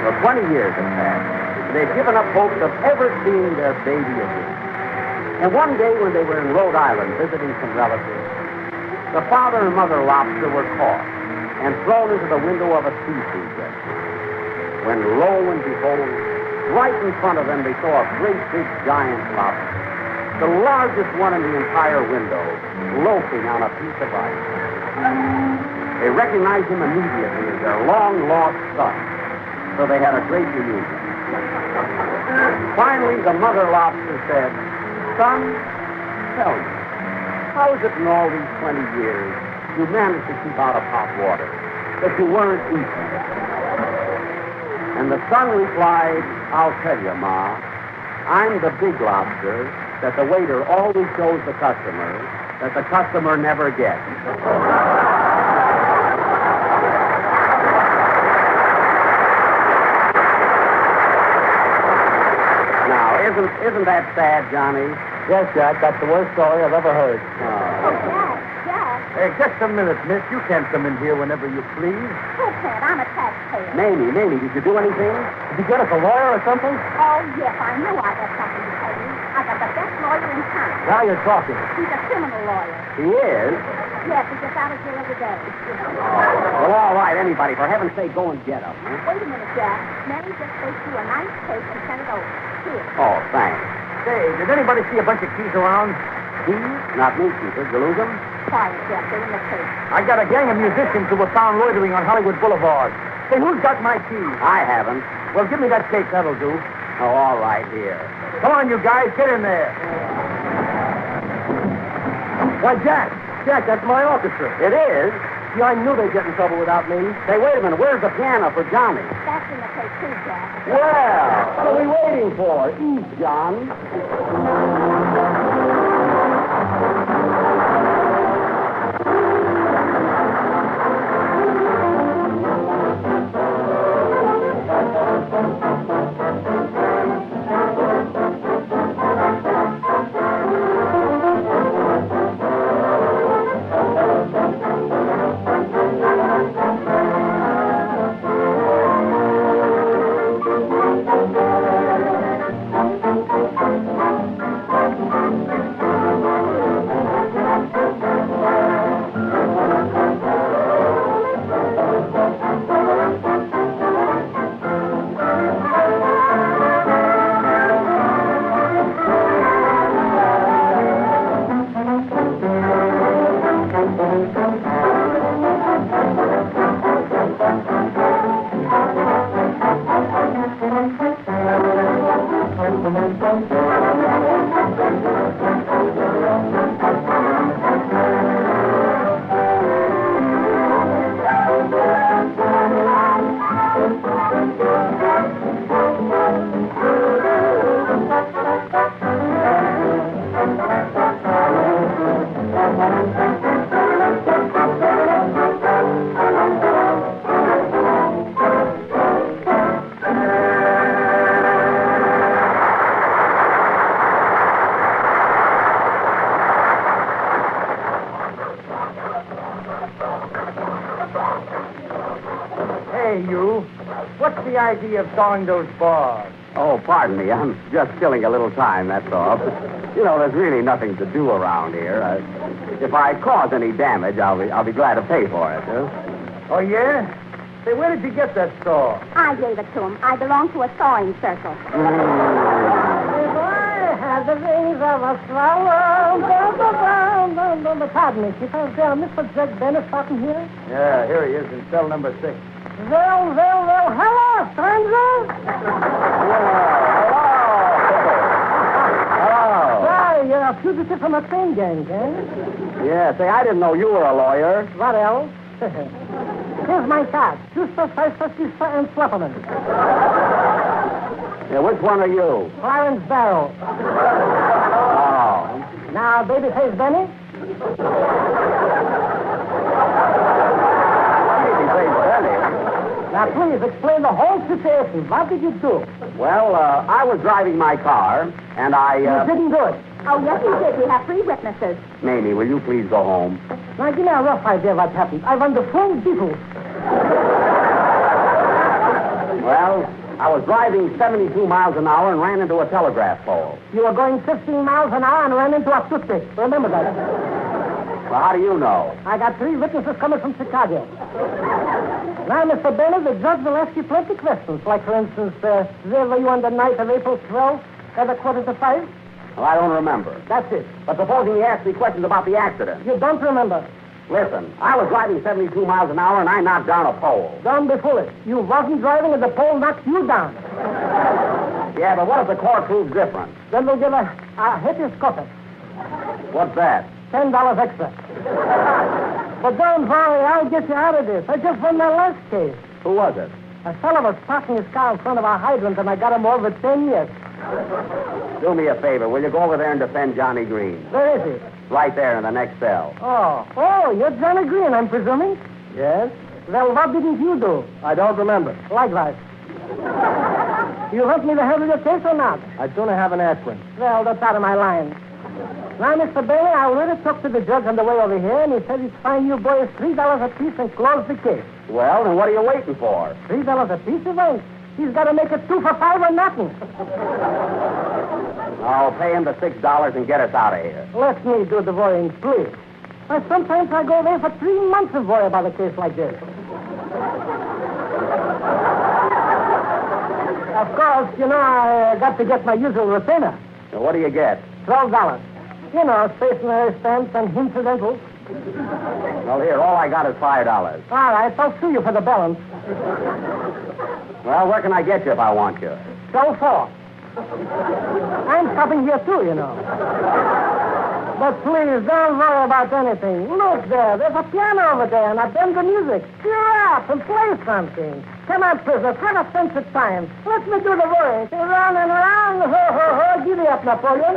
For 20 years had passed. They'd given up hopes of ever seeing their baby again. And one day when they were in Rhode Island visiting some relatives, the father and mother lobster were caught and thrown into the window of a seafood restaurant. When lo and behold, right in front of them they saw a great big giant lobster, the largest one in the entire window, loafing on a piece of ice. They recognized him immediately as their long-lost son, so they had a great reunion. Finally, the mother lobster said, "Son, tell me, how is it in all these 20 years you managed to keep out of hot water, that you weren't eaten?" And the son replied, "I'll tell you, Ma. I'm the big lobster that the waiter always shows the customer that the customer never gets." Now, isn't that sad, Johnny? Yes, Jack, that's the worst story I've ever heard. Oh, Jack. Hey, just a minute, miss. You can't come in here whenever you please. Who can't? I'm a taxpayer. Mamie, did you do anything? Did you get us a lawyer or something? Oh, yes, I knew I had something to tell you. I got the best lawyer in town. Now you're talking. He's a criminal lawyer. He is? Yes, he gets out of jail today. Well, all right, anybody. For heaven's sake, go and get him. Huh? Wait a minute, Jack. Mary just baked you a nice cake and sent it over. Here. Oh, thanks. Say, did anybody see a bunch of keys around? Keys? Not me, Keith. Did you lose them? Quiet, Jack. They're in the cake. I got a gang of musicians who were found loitering on Hollywood Boulevard. Say, who's got my keys? I haven't. Well, give me that cake. That'll do. Oh, all right, here. Come on, you guys. Get in there. Why, Jack, that's my orchestra. It is? See, I knew they'd get in trouble without me. Say, wait a minute. Where's the piano for Johnny? That's in the cake, too, Jack. Well, what are we waiting for? Eat, John. the idea of throwing those balls? Oh, pardon me. I'm just killing a little time, that's all. You know, there's really nothing to do around here. If I cause any damage, I'll be glad to pay for it. Oh, yeah? Say, where did you get that saw? I gave it to him. I belong to a sawing circle. If I had the wings of a swallow... Pardon me, Chief. Is Mr. Jack Bennett talking here? Yeah, here he is in cell number 6. Well, hello, stranger. Hello. Why, you're a fugitive from a train gang, eh? Yeah, say, I didn't know you were a lawyer. What else? Here's my card. Schuster, Schuster, and Slapperman. Yeah, which one are you? Clarence Barrow. Oh. Now, babyface Benny? Babyface Benny? Now, please, explain the whole situation. What did you do? Well, I was driving my car, and I... You didn't do it. Oh, yes, he did. We have 3 witnesses. Mamie, will you please go home? Now, give me a rough idea what happened. I won the full details. Well, I was driving 72 miles an hour and ran into a telegraph pole. You were going 15 miles an hour and ran into a toothpick. Remember that. Well, how do you know? I got 3 witnesses coming from Chicago. Now, Mr. Bennett, the judge will ask you plenty of questions. Like, for instance, where were you on the night of April 12th at 4:45? Well, I don't remember. That's it. But supposing he asks me questions about the accident. You don't remember. Listen, I was driving 72 miles an hour and I knocked down a pole. Don't be foolish. You wasn't driving and the pole knocked you down. Yeah, but what if the court proves different? Then we'll give a heteroscopic. What's that? $10 extra. But don't worry, I'll get you out of this. I just won my last case. Who was it? A fellow was parking his car in front of our hydrant and I got him over 10 years. Do me a favor. Will you go over there and defend Johnny Green? Where is he? Right there in the next cell. Oh, you're Johnny Green, I'm presuming? Yes? Well, what didn't you do? I don't remember. Likewise. You want me to handle your case or not? I'd sooner have an aspirin. Well, that's out of my line. Now, Mr. Bailey, I already talked to the judge on the way over here, and he said he'd fine you boys $3 apiece and close the case. Well, then what are you waiting for? $3 apiece, you ain't. He's got to make it 2 for 5 or nothing. I'll pay him the $6 and get us out of here. Let me do the worrying, please. Sometimes I go there for 3 months and worry about a case like this. Of course, you know, I got to get my usual retainer. So what do you get? $12. You know, stationery stamps and incidentals. Well, here, all I got is $5. All right, I'll sue you for the balance. Well, where can I get you if I want you? So far. I'm stopping here, too, you know. But please, don't worry about anything. Look there. There's a piano over there, and I bend the music. Cheer up and play something. Come on, prisoners. Have a sense of time. Let me do the worrying. Round and round. Ho, ho, ho. Give me up, Napoleon.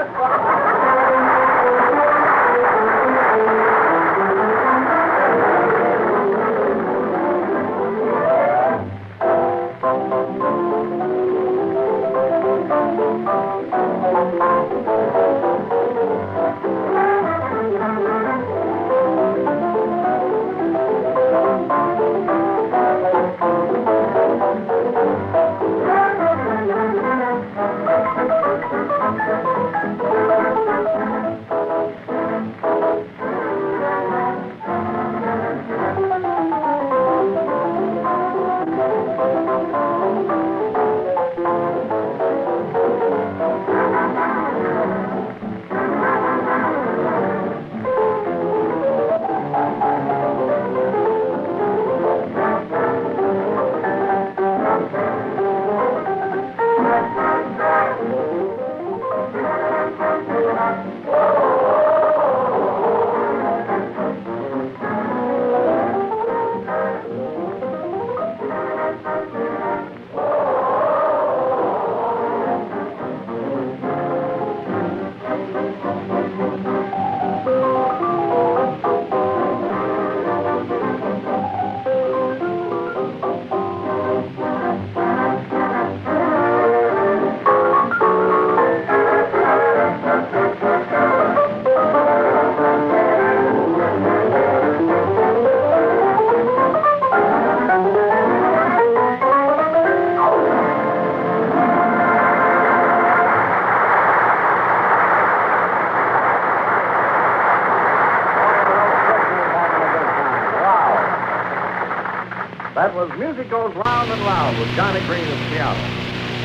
as music goes round and round with Johnny Green at piano.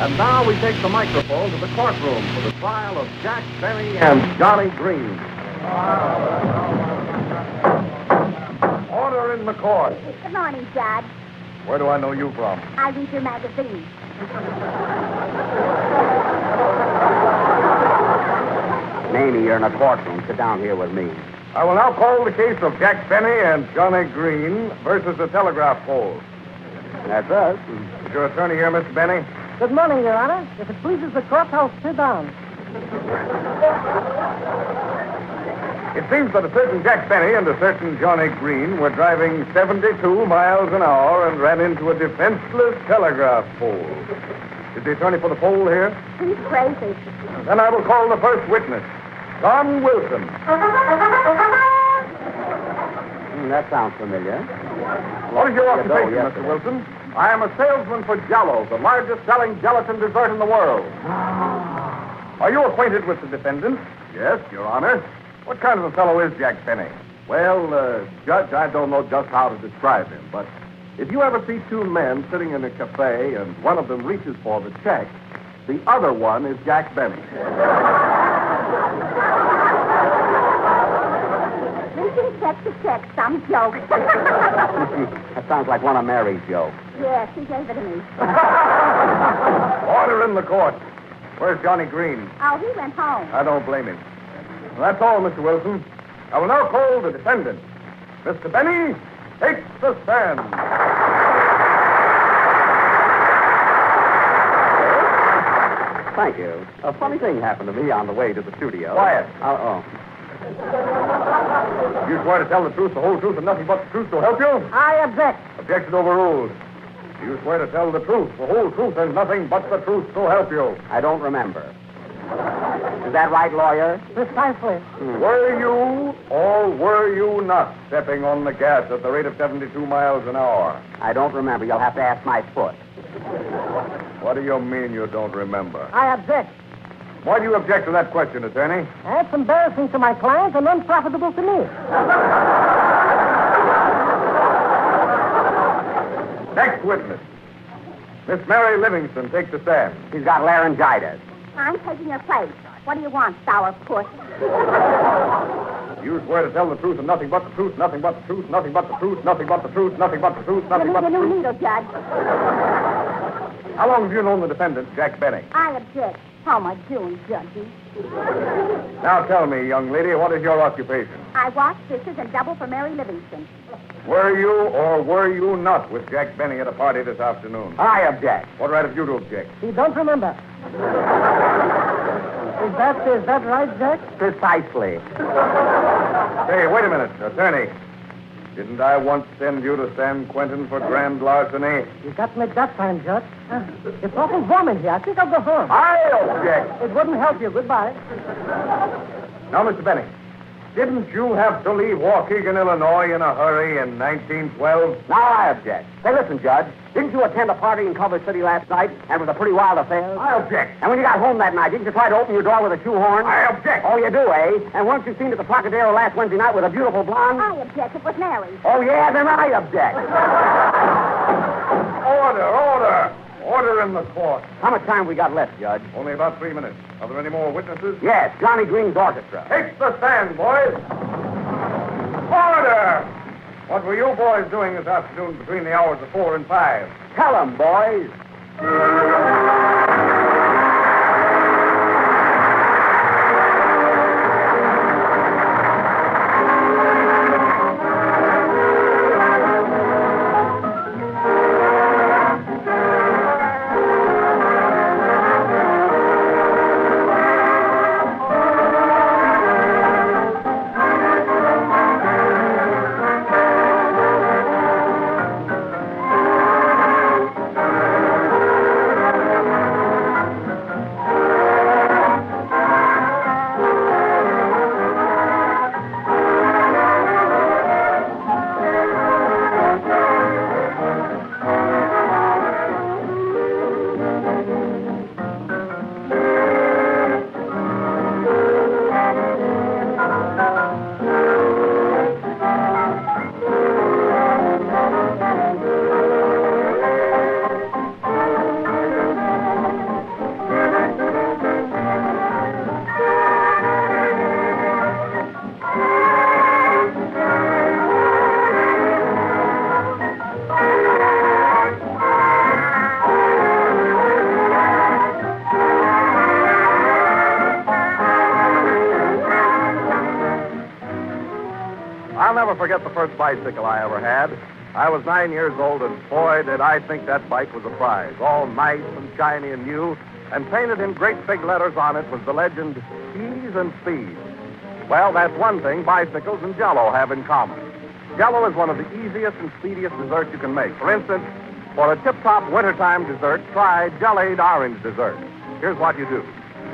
And now we take the microphone to the courtroom for the trial of Jack Benny and Johnny Green. Order in the court. Good morning, Judge. Where do I know you from? I read your magazine. Mamie, you're in a courtroom. Sit down here with me. I will now call the case of Jack Benny and Johnny Green versus the telegraph pole. That's us. Is your attorney here, Mr. Benny? Good morning, Your Honor. If it pleases the court, I'll sit down. It seems that a certain Jack Benny and a certain Johnny Green were driving 72 miles an hour and ran into a defenseless telegraph pole. Is the attorney for the pole here? He's crazy. Then I will call the first witness, Tom Wilson. That sounds familiar. What is your occupation, Yes, Mr. Wilson? I am a salesman for Jell-O, the largest selling gelatin dessert in the world. Are you acquainted with the defendant? Yes, Your Honor. What kind of a fellow is Jack Benny? Well, Judge, I don't know just how to describe him, but if you ever see two men sitting in a cafe and one of them reaches for the check, the other one is Jack Benny. Reaching check to check, some joke. That sounds like one of Mary's jokes. Yes, he gave it to me. Order in the court. Where's Johnny Green? Oh, he went home. I don't blame him. Well, that's all, Mr. Wilson. I will now call the defendant. Mr. Benny, take the stand. Thank you. A funny thing happened to me on the way to the studio. Quiet. Oh. You swear to tell the truth, the whole truth, and nothing but the truth to help you? I object. Objection overruled. You swear to tell the truth, the whole truth, and nothing but the truth to help you. I don't remember. Is that right, lawyer? Precisely. Were you or were you not stepping on the gas at the rate of 72 miles an hour? I don't remember. You'll have to ask my foot. What do you mean you don't remember? I object. Why do you object to that question, attorney? That's embarrassing to my client and unprofitable to me. Next witness. Miss Mary Livingston, take the stand. He's got laryngitis. I'm taking your place. What do you want, sour puss? You swear to tell the truth and nothing but the truth, nothing but the truth, nothing but the truth, nothing but the truth, nothing but the truth, nothing but the Give me truth. the new needle, Judge. How long have you known the defendant, Jack Benny? I object. How am I doing, Judgy? Now tell me, young lady, what is your occupation? I wash dishes and double for Mary Livingston. Were you or were you not with Jack Benny at a party this afternoon? I object. What right have you to object? He don't remember. Is that right, Jack? Precisely. Hey, wait a minute, attorney. Didn't I once send you to San Quentin for grand larceny? You got me that time, Judge. It's awful warm in here. I think I'll go home. I object. It wouldn't help you. Goodbye. Now, Mr. Benny, didn't you have to leave Waukegan, Illinois in a hurry in 1912? Now I object. Say, listen, Judge. Didn't you attend a party in Culver City last night and with a pretty wild affair? I object. And when you got home that night, didn't you try to open your door with a shoehorn? I object. Oh, you do, eh? And weren't you seen at the Trocadero last Wednesday night with a beautiful blonde? I object. It was Mary. Oh, yeah? Then I object. Order. Order in the court. How much time we got left, Judge? Only about 3 minutes. Are there any more witnesses? Yes, Johnny Green's orchestra. Take the stand, boys. Order! What were you boys doing this afternoon between the hours of 4 and 5? Tell 'em, boys. forget the first bicycle I ever had. I was 9 years old, and boy, did I think that bike was a prize. All nice and shiny and new, and painted in great big letters on it was the legend, Ease and Speed. Well, that's one thing bicycles and Jell-O have in common. Jell-O is one of the easiest and speediest desserts you can make. For instance, for a tip-top wintertime dessert, try jellied orange dessert. Here's what you do.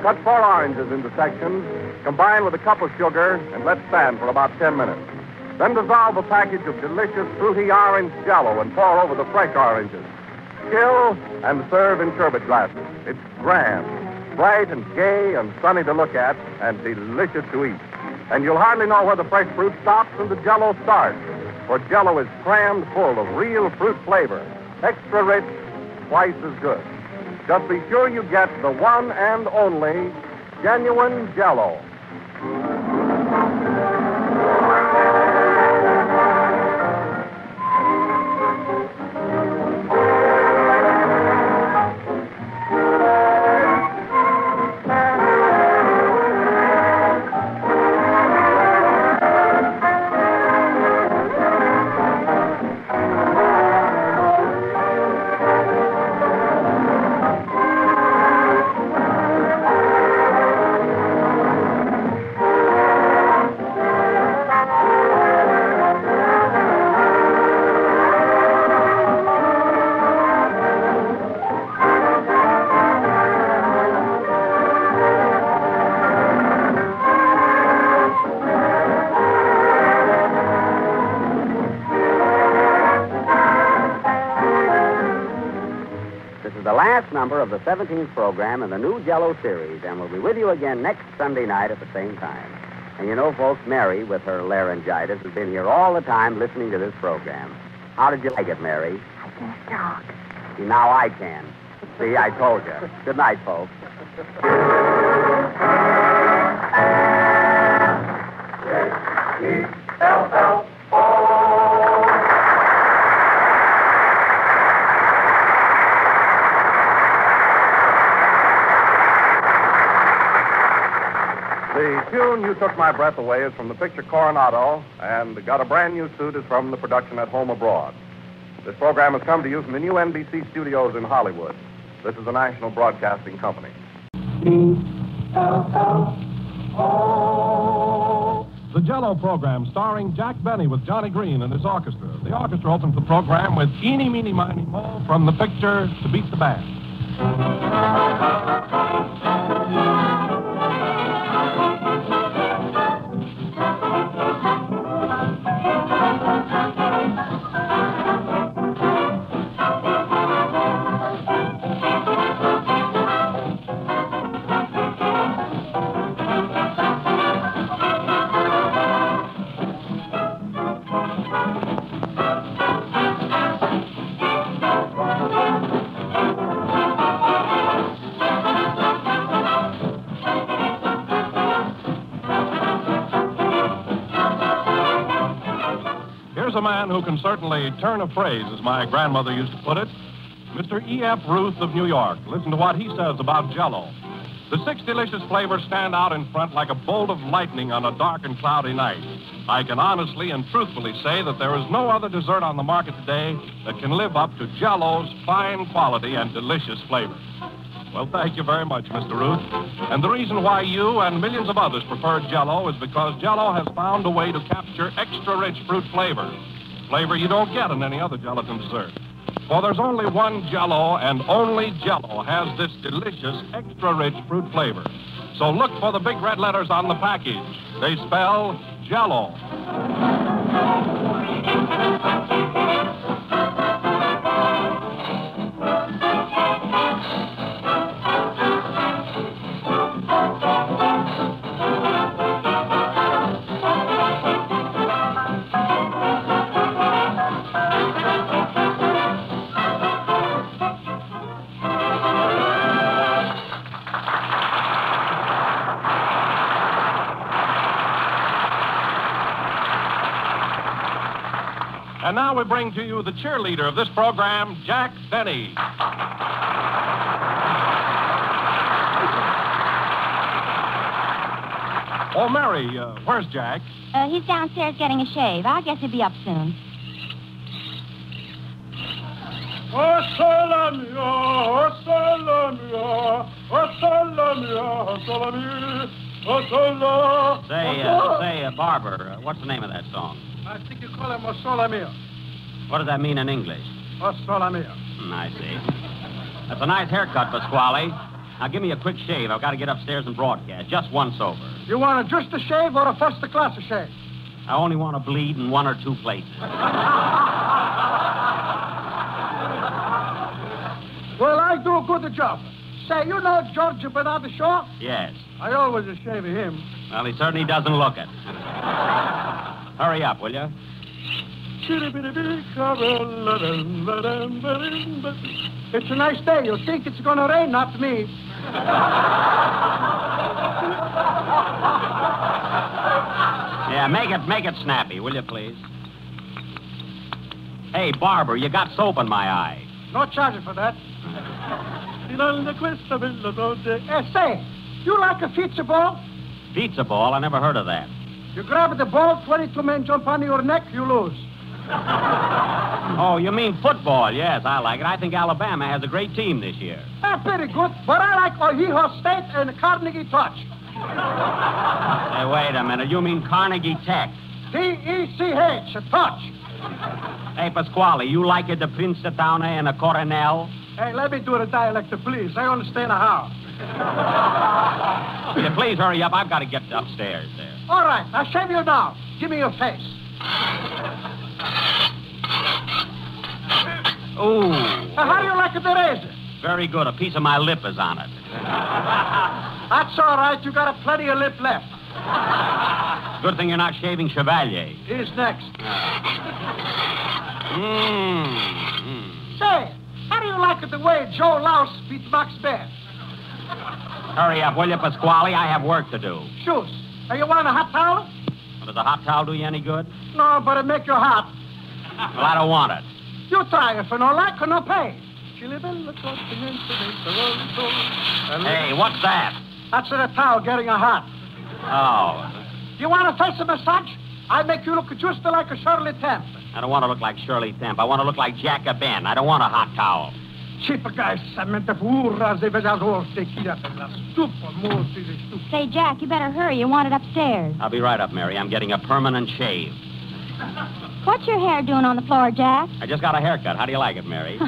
Cut 4 oranges into sections, combine with a cup of sugar, and let stand for about 10 minutes. Then dissolve a package of delicious fruity orange Jell-O and pour over the fresh oranges. Chill and serve in sherbet glasses. It's grand, bright and gay and sunny to look at, and delicious to eat. And you'll hardly know where the fresh fruit stops and the Jell-O starts. For Jell-O is crammed full of real fruit flavor. Extra rich, twice as good. Just be sure you get the one and only genuine Jell-O. Number of the 17th program in the new Jell-O series, and we'll be with you again next Sunday night at the same time. And you know, folks, Mary, with her laryngitis, has been here all the time listening to this program. How did you like it, Mary? I can't talk. See, now I can. See, I told you. Good night, folks. The tune You Took My Breath Away is from the picture Coronado, and Got a Brand New Suit is from the production At Home Abroad. This program has come to you from the new NBC studios in Hollywood. This is the National Broadcasting Company. The Jell-O program starring Jack Benny with Johnny Green and his orchestra. The orchestra opens the program with Eeny, Meeny, Miny, Mo from the picture To Beat the Band. Here's a man who can certainly turn a phrase, as my grandmother used to put it. Mr. E.F. Ruth of New York. Listen to what he says about Jell-O. The 6 delicious flavors stand out in front like a bolt of lightning on a dark and cloudy night. I can honestly and truthfully say that there is no other dessert on the market today that can live up to Jell-O's fine quality and delicious flavor. Well, thank you very much, Mr. Ruth. And the reason why you and millions of others prefer Jell-O is because Jell-O has found a way to capture extra-rich fruit flavor. Flavor you don't get in any other gelatin dessert. For there's only one Jell-O, and only Jell-O has this delicious, extra-rich fruit flavor. So look for the big red letters on the package. They spell Jell-O. And now we bring to you the cheerleader of this program, Jack Benny. Oh, Mary, where's Jack? He's downstairs getting a shave. I guess he'll be up soon. Say, Barber, what's the name of that song? I think you call him Osolamir. What does that mean in English? Osolamir. I see. That's a nice haircut, Pasquale. Now, give me a quick shave. I've got to get upstairs and broadcast. Just once over. You want just a shave or a first-class shave? I only want to bleed in one or two places. Well, I do a good job. Say, you know George Bernard Shaw? Yes. I always shave him. Well, he certainly doesn't look it. Hurry up, will you? It's a nice day. You think it's going to rain, not me. Yeah, make it snappy, will you, please? Hey, Barber, you got soap in my eye. No charge for that. Say, you like a pizza ball? Pizza ball? I never heard of that. You grab the ball, 22 men jump on your neck, you lose. Oh, you mean football? Yes, I like it. I think Alabama has a great team this year. Pretty good, but I like Ohio State and Carnegie Touch. Hey, wait a minute. You mean Carnegie Tech? T-E-C-H, Touch. Hey, Pasquale, you like it, the Princeton and a Coronel? Hey, let me do the dialect, please. I understand how. Will you please hurry up? I've got to get upstairs there. All right, I'll shave you now. Give me your face. Ooh. How do you like the razor? Very good. A piece of my lip is on it. That's all right. You got plenty of lip left. Good thing you're not shaving Chevalier. He's next. Say, how do you like it the way Joe Louse beat Max Baer? Hurry up, will you, Pasquale? I have work to do. Shoes. You want a hot towel? Well, does a hot towel do you any good? No, but it make you hot. Well, I don't want it. You try it for no like or no pay. Hey, what's that? That's the towel getting a hot. Oh. You want a face massage? I make you look just like a Shirley Temp. I don't want to look like Shirley Temp. I want to look like Jack Ben. I don't want a hot towel. Say, Jack, you better hurry. You want it upstairs. I'll be right up, Mary. I'm getting a permanent shave. What's your hair doing on the floor, Jack? I just got a haircut. How do you like it, Mary?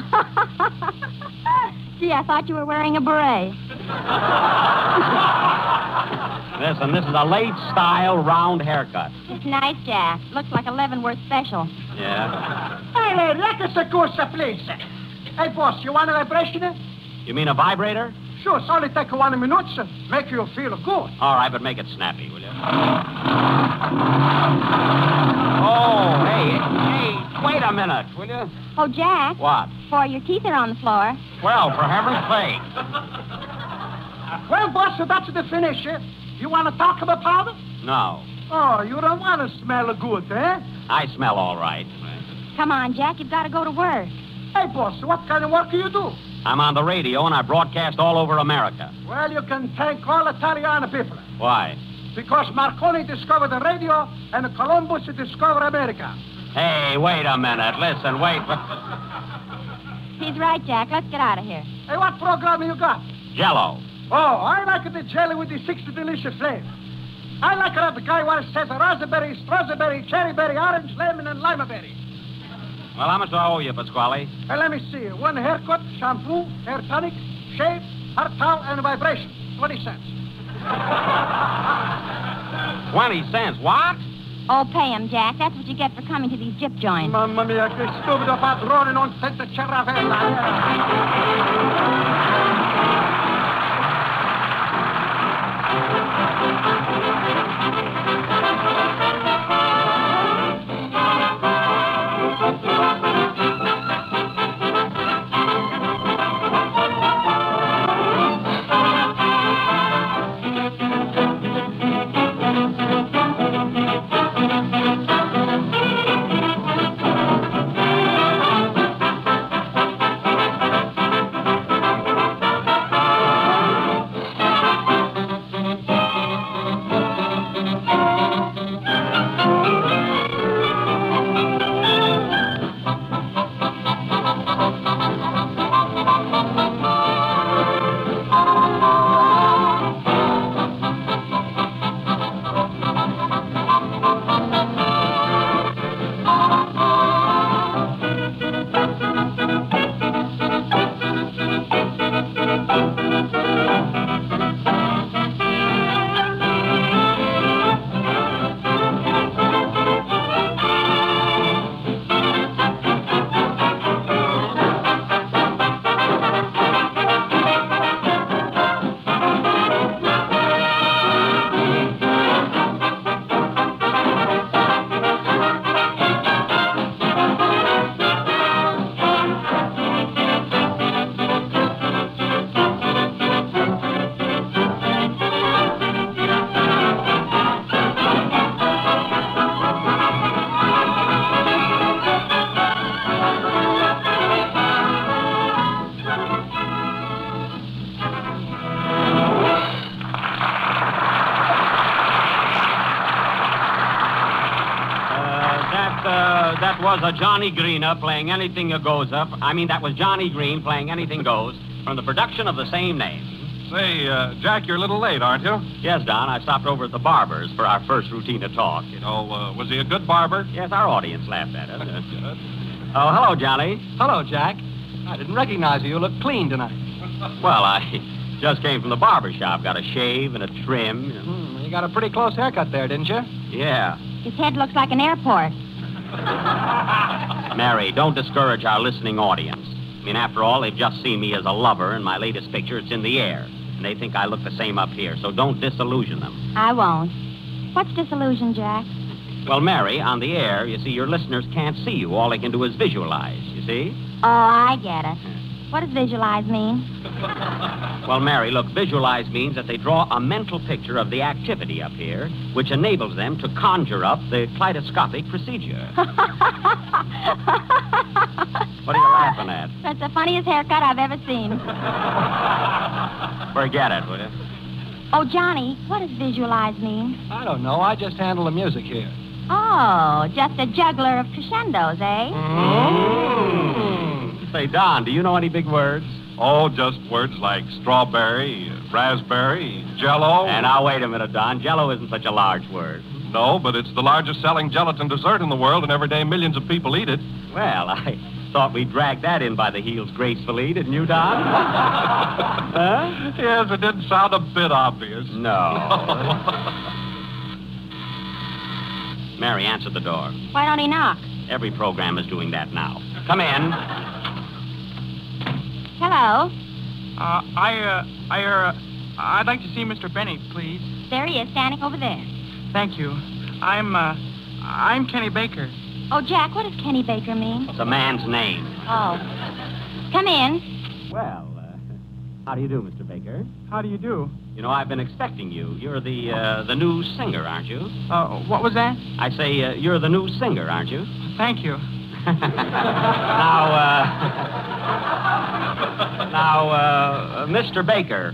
Gee, I thought you were wearing a beret. Listen, this is a late-style round haircut. It's nice, Jack. Looks like a Leavenworth special. Yeah? Hey, lady, like a cosa, please. Hey, boss, you want a vibration? You mean a vibrator? Sure, it's only take 1 minute. Make you feel good. All right, but make it snappy, will you? Oh, hey, wait a minute, will you? Oh, Jack. What? Boy, your teeth are on the floor. Well, for heaven's sake. Well, boss, that's the finish. You want to talk about powder? No. Oh, you don't want to smell good, eh? I smell all right. Come on, Jack, you've got to go to work. Hey, boss, what kind of work do you do? I'm on the radio, and I broadcast all over America. Well, you can thank all Italian people. Why? Because Marconi discovered the radio, and Columbus discovered America. Hey, wait a minute. Listen, wait. He's right, Jack. Let's get out of here. Hey, what program you got? Jell-O. Oh, I like the jelly with the 60 delicious flavors. I like the guy what says raspberry, strawberry, cherry berry, orange, lemon, and limeberry. Well, how much do I owe you, Pasquale? Hey, let me see. 1 haircut, shampoo, hair tonic, shave, hot towel, and vibration. 20 cents. 20 cents? What? Oh, pay him, Jack. That's what you get for coming to these gyp joints. Mamma mia, che stupido padrone, non sente cerravella. That was a Johnny Green up playing Anything That Goes Up. I mean, that was Johnny Green playing Anything Goes from the production of the same name. Say, Jack, you're a little late, aren't you? Yes, Don. I stopped over at the barber's for our first routine of talk. Oh, was he a good barber? Yes, our audience laughed at it. Oh, hello, Johnny. Hello, Jack. I didn't recognize you. You look clean tonight. Well, I just came from the barber shop. Got a shave and a trim. You got a pretty close haircut there, didn't you? Yeah. His head looks like an airport. Mary, don't discourage our listening audience. I mean, after all, they've just seen me as a lover in my latest picture. It's in the air. And they think I look the same up here, so don't disillusion them. I won't. What's disillusion, Jack? Well, Mary, on the air, you see, your listeners can't see you. All they can do is visualize, you see? Oh, I get it. What does visualize mean? Well, Mary, look, visualize means that they draw a mental picture of the activity up here, which enables them to conjure up the kaleidoscopic procedure. What are you laughing at? That's the funniest haircut I've ever seen. Forget it, will you? Oh, Johnny, what does visualize mean? I don't know. I just handle the music here. Oh, just a juggler of crescendos, eh? Say, Don, do you know any big words? Oh, just words like strawberry, raspberry, Jell-O. And now, wait a minute, Don. Jell-O isn't such a large word. No, but it's the largest selling gelatin dessert in the world, and every day millions of people eat it. Well, I thought we'd drag that in by the heels gracefully, didn't you, Don? Huh? Yes, it didn't sound a bit obvious. No. Mary, answer the door. Why don't he knock? Every program is doing that now. Come in. Hello. I'd like to see Mr. Benny, please. There he is, standing over there. Thank you. I'm Kenny Baker. Oh, Jack, what does Kenny Baker mean? It's a man's name. Oh. Come in. Well, how do you do, Mr. Baker? How do you do? You know, I've been expecting you. You're the new singer, aren't you? What was that? I say, you're the new singer, aren't you? Thank you. Now, Mr. Baker,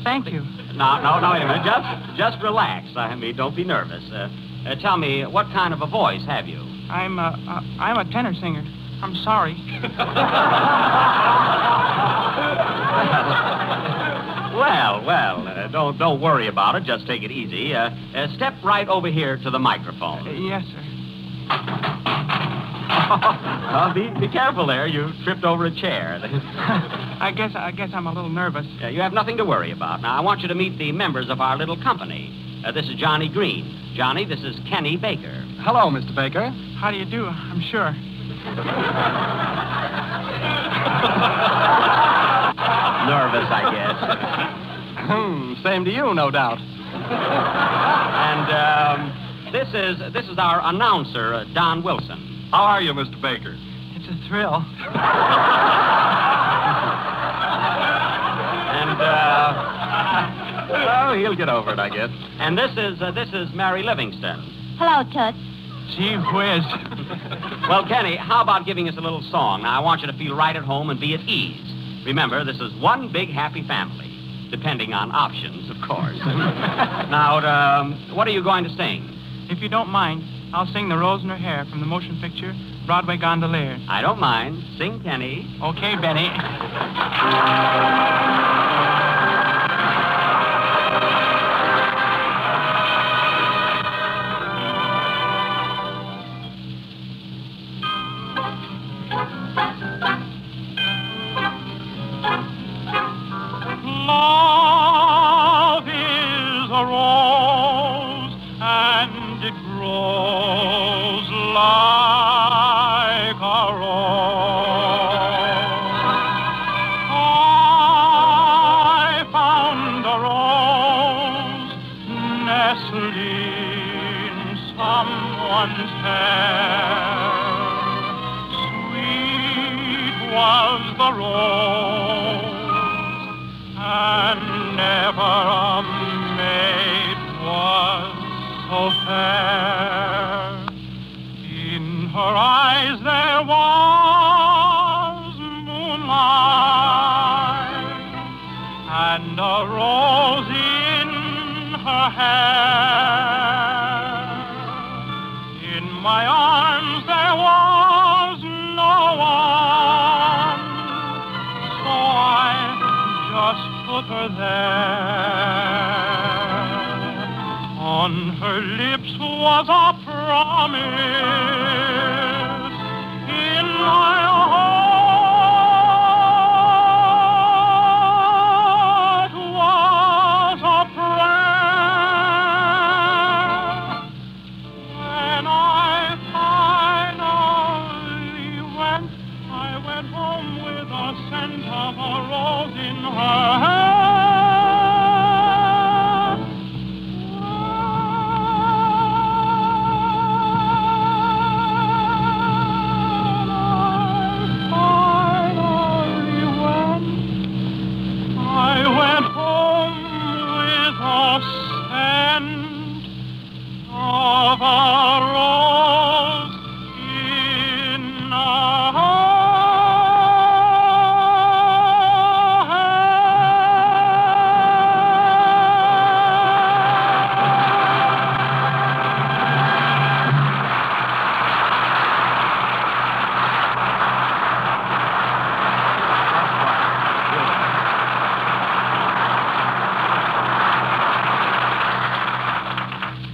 thank you. No, wait a minute. Just relax. I mean, don't be nervous. Tell me, what kind of a voice have you? I'm a tenor singer. I'm sorry. Well, don't worry about it. Just take it easy. Step right over here to the microphone. Yes, sir. Be careful there. You tripped over a chair. I guess I'm a little nervous. You have nothing to worry about. Now, I want you to meet the members of our little company. This is Johnny Green. Johnny, this is Kenny Baker. Hello, Mr. Baker. How do you do? I'm sure. Nervous, I guess. Same to you, no doubt. And this is our announcer, Don Wilson. How are you, Mr. Baker? It's a thrill. And well, he'll get over it, I guess. And this is Mary Livingston. Hello, Toots. Gee whiz. Well, Kenny, how about giving us a little song? Now, I want you to feel right at home and be at ease. Remember, this is one big happy family. Depending on options, of course. Now, what are you going to sing? If you don't mind, I'll sing The Rose in Her Hair from the motion picture Broadway Gondolier. I don't mind. Sing, Kenny. Okay, Benny. Love is a rose, and it grows like a rose. I found a rose nestled in someone's hair. Sweet was the rose, and never a maid was so fair. In her eyes there was moonlight, and a rose in her hair. In my arms there was no one, so I just put her there. On her lips was a promise, in my heart was a prayer. When I finally went, I went home with a scent of a rose in her hair. I went home with a scent of a rose in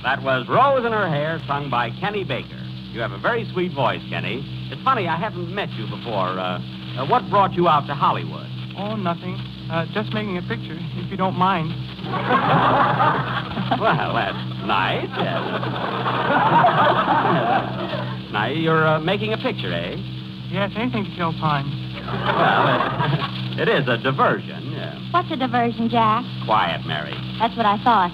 That was Rose in Her Hair, sung by Kenny Baker. You have a very sweet voice, Kenny. It's funny, I haven't met you before. What brought you out to Hollywood? Oh, nothing. Just making a picture, if you don't mind. Well, that's nice. Yes. Now, you're making a picture, eh? Yes, anything to kill time. Well, it is a diversion, yeah. What's a diversion, Jack? Quiet, Mary. That's what I thought.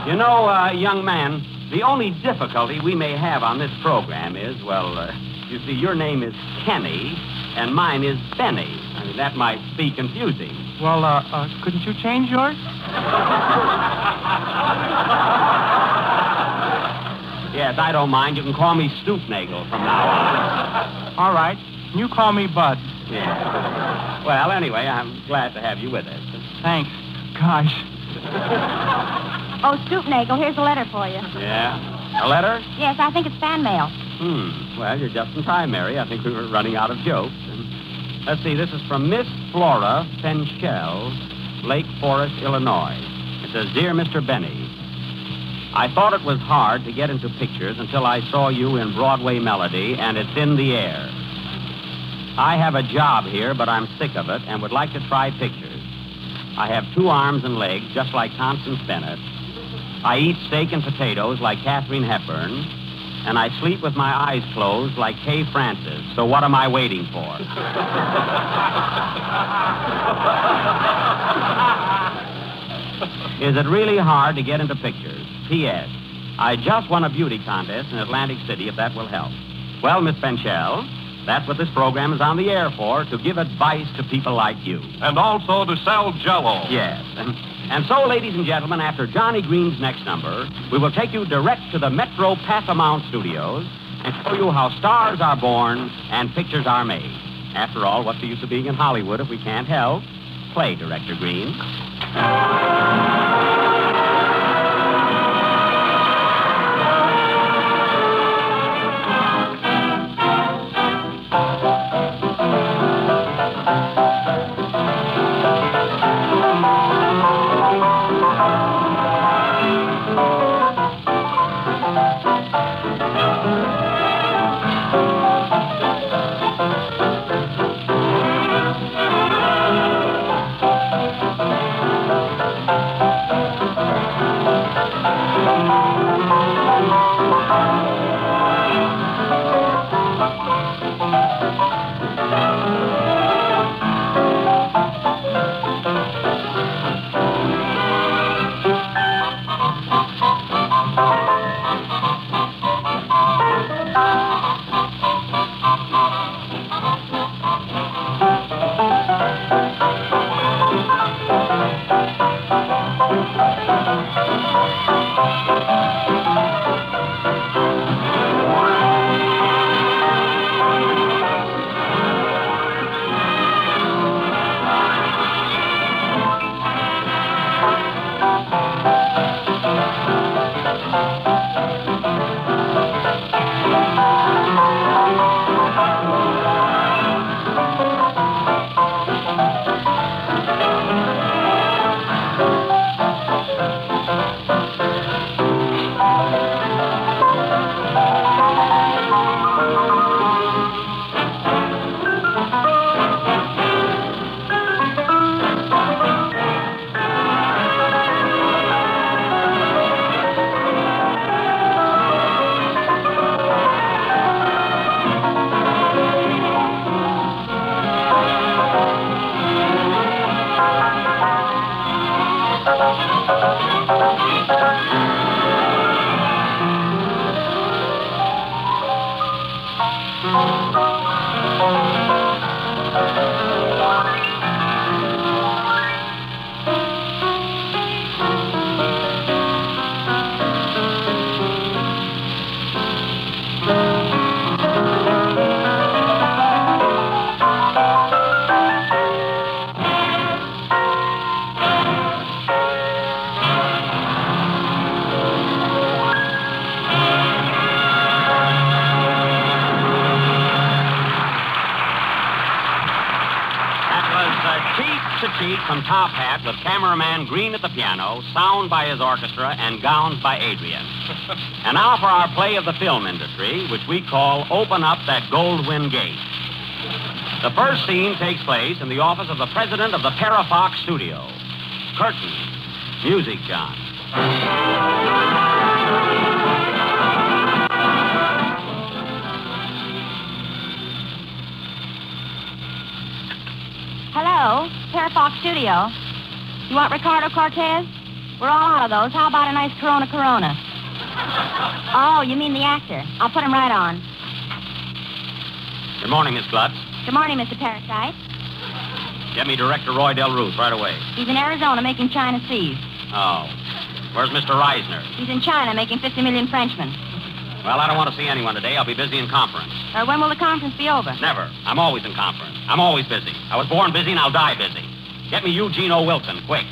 You know, young man, the only difficulty we may have on this program is, well, you see, your name is Kenny, and mine is Benny. I mean, that might be confusing. Well, couldn't you change yours? Yes, I don't mind. You can call me Stoopnagel from now on. All right. You call me Bud. Yeah. Well, anyway, I'm glad to have you with us. Thanks. Gosh. Oh, Stoopnagel, here's a letter for you. Yeah? A letter? Yes, I think it's fan mail. Well, you're just in time, Mary. I think we were running out of jokes. Let's see, this is from Miss Flora Penshell, Lake Forest, Illinois. It says, Dear Mr. Benny, I thought it was hard to get into pictures until I saw you in Broadway Melody, and it's in the air. I have a job here, but I'm sick of it and would like to try pictures. I have 2 arms and legs, just like Constance Bennett. I eat steak and potatoes like Katharine Hepburn, and I sleep with my eyes closed like Kay Francis. So what am I waiting for? Is it really hard to get into pictures? P.S. I just won a beauty contest in Atlantic City, if that will help. Well, Miss Penshell, that's what this program is on the air for, to give advice to people like you. And also to sell Jell-O. Yes. And so, ladies and gentlemen, after Johnny Green's next number, we will take you direct to the Metro Paramount Studios and show you how stars are born and pictures are made. After all, what's the use of being in Hollywood if we can't help? Play, Director Green. From Top Hat with cameraman Green at the piano, sound by his orchestra, and gowns by Adrian. And now for our play of the film industry, which we call Open Up That Goldwyn Gate. The first scene takes place in the office of the president of the Parafox Studio. Curtain. Music, John. Hello, Parafox Studio. You want Ricardo Cortez? We're all out of those. How about a nice Corona Corona? Oh, you mean the actor. I'll put him right on. Good morning, Miss Glutz. Good morning, Mr. Parasite. Get me Director Roy Del Ruth right away. He's in Arizona making China Seas. Oh. Where's Mr. Reisner? He's in China making 50 million Frenchmen. Well, I don't want to see anyone today. I'll be busy in conference. When will the conference be over? Never. I'm always in conference. I'm always busy. I was born busy and I'll die busy. Get me Eugene O. Wilson, quick.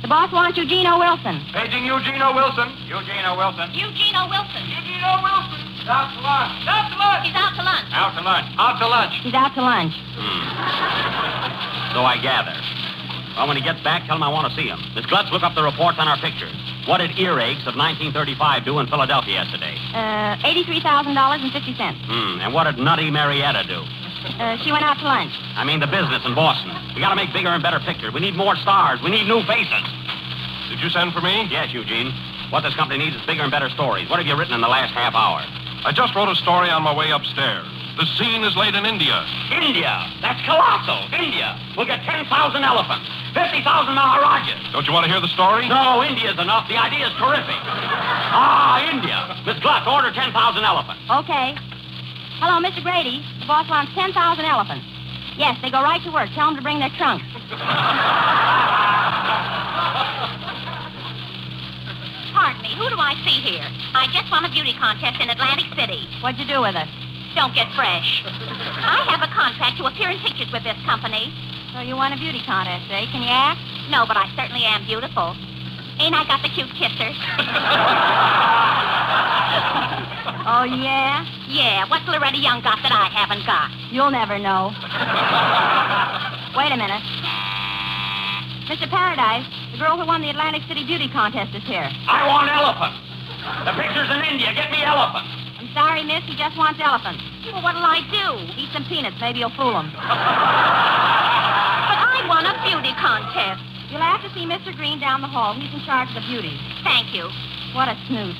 The boss wants Eugene O. Wilson. Paging Eugene O. Wilson. Eugene O. Wilson. Eugene O. Wilson. Eugene O. Wilson. He's out to lunch. Out to lunch. He's out to lunch. Out to lunch. Out to lunch. He's out to lunch. So I gather. Well, when he gets back, tell him I want to see him. Miss Glutz, look up the reports on our pictures. What did Earaches of 1935 do in Philadelphia yesterday? $83,000.50. And what did Nutty Marietta do? She went out to lunch. I mean the business in Boston. We got to make bigger and better pictures. We need more stars. We need new faces. Did you send for me? Yes, Eugene. What this company needs is bigger and better stories. What have you written in the last half hour? I just wrote a story on my way upstairs. The scene is laid in India. India? That's colossal. India. We'll get 10,000 elephants, 50,000 Maharajas. Don't you want to hear the story? No, India's enough. The idea's terrific. India. Miss Glutz, order 10,000 elephants. Okay. Hello, Mr. Grady. The boss wants 10,000 elephants. Yes, they go right to work. Tell them to bring their trunks. Pardon me, who do I see here? I just won a beauty contest in Atlantic City. What'd you do with it? Don't get fresh. I have a contract to appear in pictures with this company. So you won a beauty contest, eh? Can you act? No, but I certainly am beautiful. Ain't I got the cute kissers? Oh, yeah? Yeah, what's Loretta Young got that I haven't got? You'll never know. Wait a minute. Mr. Paradise, the girl who won the Atlantic City Beauty Contest is here. I want elephants. The picture's in India. Get me elephants. I'm sorry, miss. He just wants elephants. Well, what'll I do? Eat some peanuts. Maybe you'll fool him. But I won a beauty contest. You'll have to see Mr. Green down the hall. He's in charge of the beauties. Thank you. What a snoot.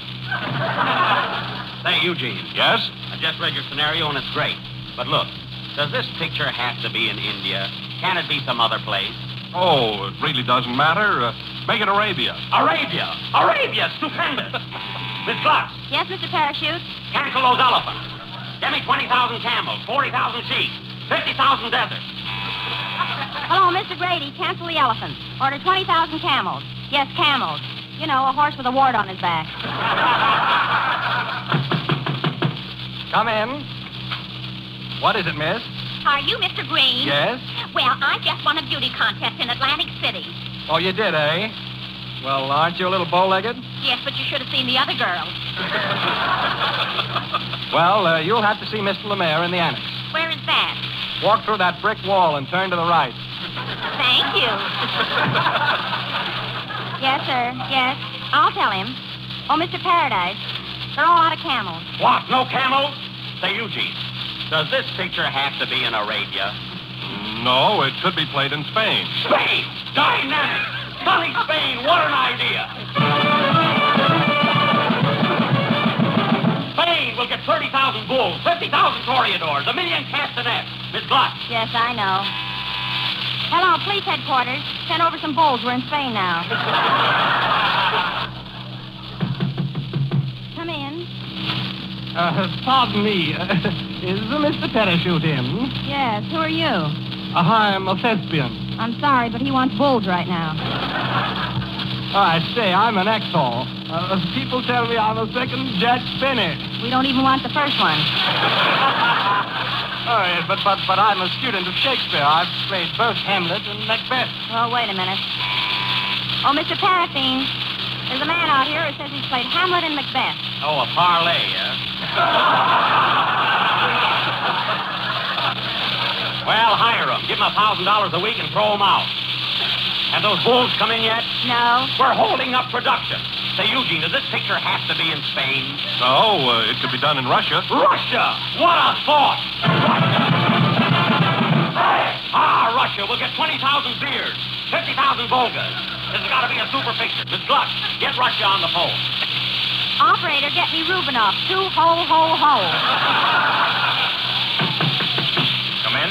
Say, Eugene. Yes? I just read your scenario, and it's great. But look, does this picture have to be in India? Can it be some other place? Oh, it really doesn't matter. Make it Arabia. Arabia! Arabia! Stupendous! Miss Glutz. Yes, Mr. Parachute? Cancel those elephants. Get me 20,000 camels, 40,000 sheep, 50,000 deserts. Hello, Mr. Grady. Cancel the elephants. Order 20,000 camels. Yes, camels. You know, a horse with a wart on his back. Come in. What is it, miss? Are you Mr. Green? Yes? Well, I just won a beauty contest in Atlantic City. Oh, you did, eh? Well, aren't you a little bow-legged? Yes, but you should have seen the other girls. Well, you'll have to see Mr. Lemaire in the annex. Where is that? Walk through that brick wall and turn to the right. Thank you. Yes, sir. Yes. I'll tell him. Oh, Mr. Paradise, they're all out of camels. What? No camels? Say, Eugene, does this picture have to be in Arabia? No, it could be played in Spain. Spain! Dynamic! Sunny Spain! What an idea! Spain will get 30,000 bulls, 50,000 toreadors, 1,000,000 castanets. Miss Glutz. Yes, I know. Hello, police headquarters. Send over some bowls. We're in Spain now. Come in. Pardon me. Is Mr. Parachute in? Yes, who are you? I'm a thespian. I'm sorry, but he wants bowls right now. I say, I'm an actor. People tell me I'm a second Jack Benny. We don't even want the first one. But I'm a student of Shakespeare. I've played both Hamlet and Macbeth. Oh, wait a minute. Oh, Mr. Paraffine, there's a man out here who says he's played Hamlet and Macbeth. Oh, a parlay, Well, hire him. Give him $1,000 a week and throw him out. Have those bulls come in yet? No. We're holding up production. Say, Eugene, does this picture have to be in Spain? No, it could be done in Russia. Russia! What a thought! Russia. We'll get 20,000 beers, 50,000 Volgas. This has got to be a super picture. Miss Gluck, get Russia on the phone. Operator, get me Rubinoff. 2 ho, ho, ho. Come in.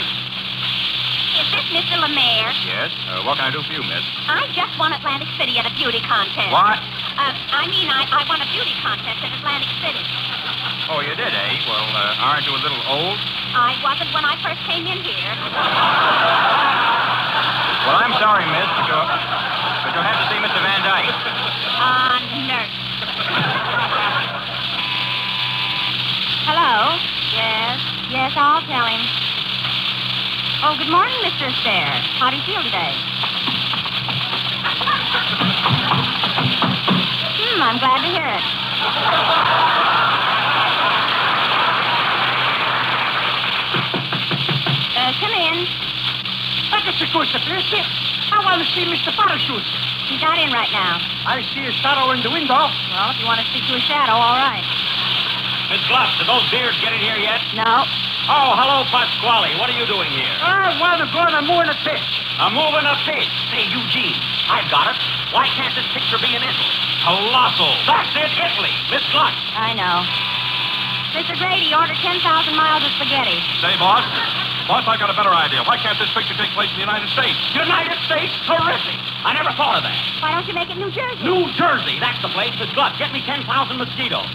Is this Mr. Lemaire? Yes. What can I do for you, miss? I just won Atlantic City at a beauty contest. What? I won a beauty contest at Atlantic City. Oh, you did, eh? Well, aren't you a little old? I wasn't when I first came in here. Well, I'm sorry, miss, but you'll have to see Mr. Van Dyke. Nurse. Hello? Yes. Yes, I'll tell him. Oh, good morning, Mr. Astaire. How do you feel today? I'm glad to hear it. Come in. What is the course of this? I want to see Mr. Parachute. He's not in right now. I see a shadow in the window. Well, if you want to speak to a shadow, all right. Miss Gluck, did those beers get in here yet? No. Oh, hello, Pasquale. What are you doing here? I want to go on a moving a pitch. A moving a pitch? Say, Eugene, I've got it. Why can't this picture be in Italy? Colossal. That's it, Italy. Miss Gluck. I know. Mr. Grady ordered 10,000 miles of spaghetti. Say, boss. Boss, I got a better idea. Why can't this picture take place in the United States? United States? Terrific. I never thought of that. Why don't you make it New Jersey? New Jersey. That's the place. Miss Gluck, get me 10,000 mosquitoes.